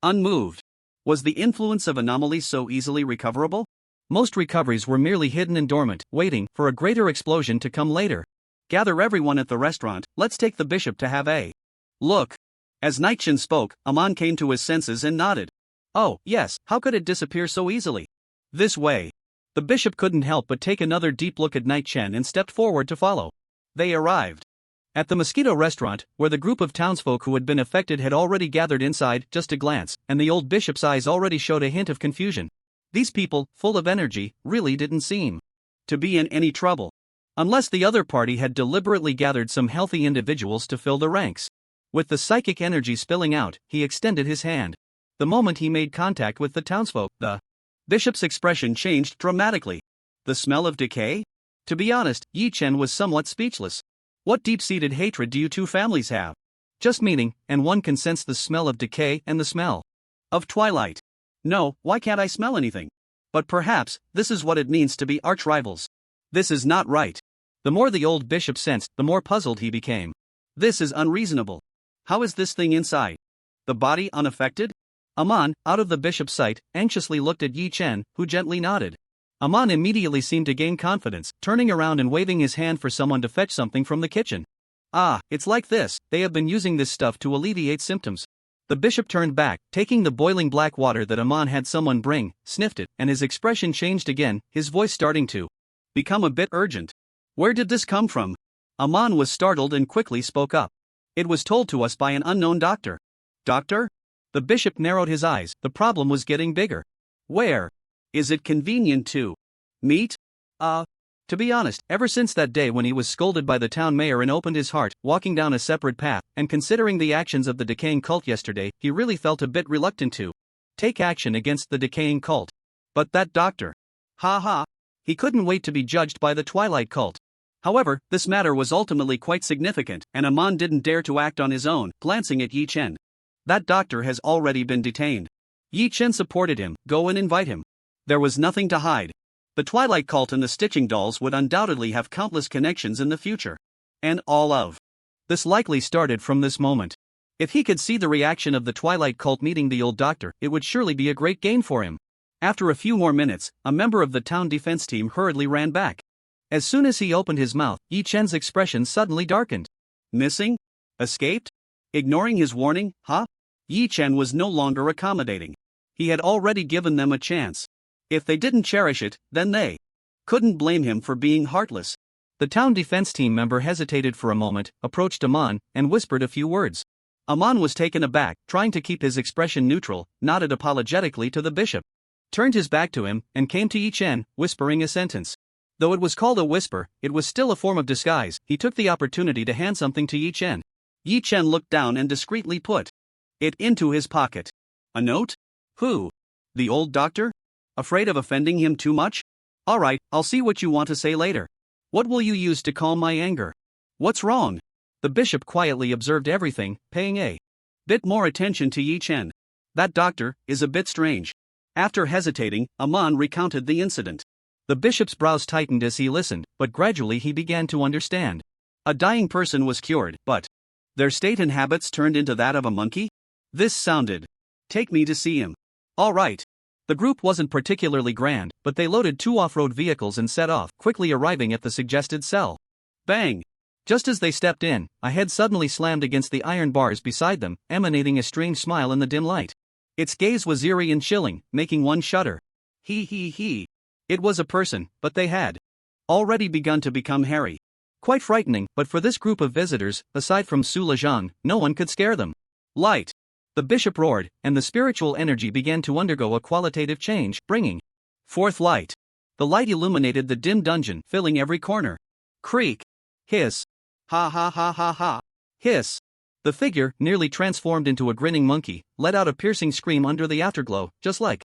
unmoved. Was the influence of anomalies so easily recoverable? Most recoveries were merely hidden and dormant, waiting for a greater explosion to come later. Gather everyone at the restaurant, let's take the bishop to have a look. As Night Chen spoke, Amon came to his senses and nodded. Oh, yes, how could it disappear so easily? This way. The bishop couldn't help but take another deep look at Night Chen and stepped forward to follow. They arrived at the Mosquito restaurant, where the group of townsfolk who had been affected had already gathered inside. Just a glance, and the old bishop's eyes already showed a hint of confusion. These people, full of energy, really didn't seem to be in any trouble. Unless the other party had deliberately gathered some healthy individuals to fill the ranks. With the psychic energy spilling out, he extended his hand. The moment he made contact with the townsfolk, the bishop's expression changed dramatically. The smell of decay? To be honest, Yi Chen was somewhat speechless. What deep-seated hatred do you two families have? Just meaning, and one can sense the smell of decay and the smell of twilight. No, why can't I smell anything? But perhaps, this is what it means to be arch-rivals. This is not right. The more the old bishop sensed, the more puzzled he became. This is unreasonable. How is this thing inside? The body unaffected? Amon, out of the bishop's sight, anxiously looked at Yi Chen, who gently nodded. Amon immediately seemed to gain confidence, turning around and waving his hand for someone to fetch something from the kitchen. It's like this, they have been using this stuff to alleviate symptoms. The bishop turned back, taking the boiling black water that Amon had someone bring, sniffed it, and his expression changed again, his voice starting to become a bit urgent. Where did this come from? Amon was startled and quickly spoke up. It was told to us by an unknown doctor. Doctor? The bishop narrowed his eyes, the problem was getting bigger. Where? Is it convenient to meet? To be honest, ever since that day when he was scolded by the town mayor and opened his heart, walking down a separate path, and considering the actions of the decaying cult yesterday, he really felt a bit reluctant to take action against the decaying cult. But that doctor. He couldn't wait to be judged by the Twilight cult. However, this matter was ultimately quite significant, and Amon didn't dare to act on his own, glancing at Yi Chen. That doctor has already been detained. Yi Chen supported him, go and invite him. There was nothing to hide. The Twilight cult and the Stitching Dolls would undoubtedly have countless connections in the future. And all of this likely started from this moment. If he could see the reaction of the Twilight cult meeting the old doctor, it would surely be a great gain for him. After a few more minutes, a member of the town defense team hurriedly ran back. As soon as he opened his mouth, Yi Chen's expression suddenly darkened. Missing? Escaped? Ignoring his warning, huh? Yi Chen was no longer accommodating. He had already given them a chance. If they didn't cherish it, then they couldn't blame him for being heartless. The town defense team member hesitated for a moment, approached Amon, and whispered a few words. Amon was taken aback, trying to keep his expression neutral, nodded apologetically to the bishop, turned his back to him, and came to Yi Chen, whispering a sentence. Though it was called a whisper, it was still a form of disguise. He took the opportunity to hand something to Yi Chen. Yi Chen looked down and discreetly put it into his pocket. A note? Who? The old doctor? Afraid of offending him too much? Alright, I'll see what you want to say later. What will you use to calm my anger? What's wrong? The bishop quietly observed everything, paying a bit more attention to Yi Chen. That doctor is a bit strange. After hesitating, Amon recounted the incident. The bishop's brows tightened as he listened, but gradually he began to understand. A dying person was cured, but their state and habits turned into that of a monkey? This sounded. Take me to see him. All right. The group wasn't particularly grand, but they loaded 2 off-road vehicles and set off, quickly arriving at the suggested cell. Bang! Just as they stepped in, a head suddenly slammed against the iron bars beside them, emanating a strange smile in the dim light. Its gaze was eerie and chilling, making one shudder. He. It was a person, but they had already begun to become hairy. Quite frightening, but for this group of visitors, aside from Su Lejang, no one could scare them. Light! The bishop roared, and the spiritual energy began to undergo a qualitative change, bringing forth light. The light illuminated the dim dungeon, filling every corner. Creak! Hiss! Ha ha ha ha ha! Hiss! The figure, nearly transformed into a grinning monkey, let out a piercing scream under the afterglow, just like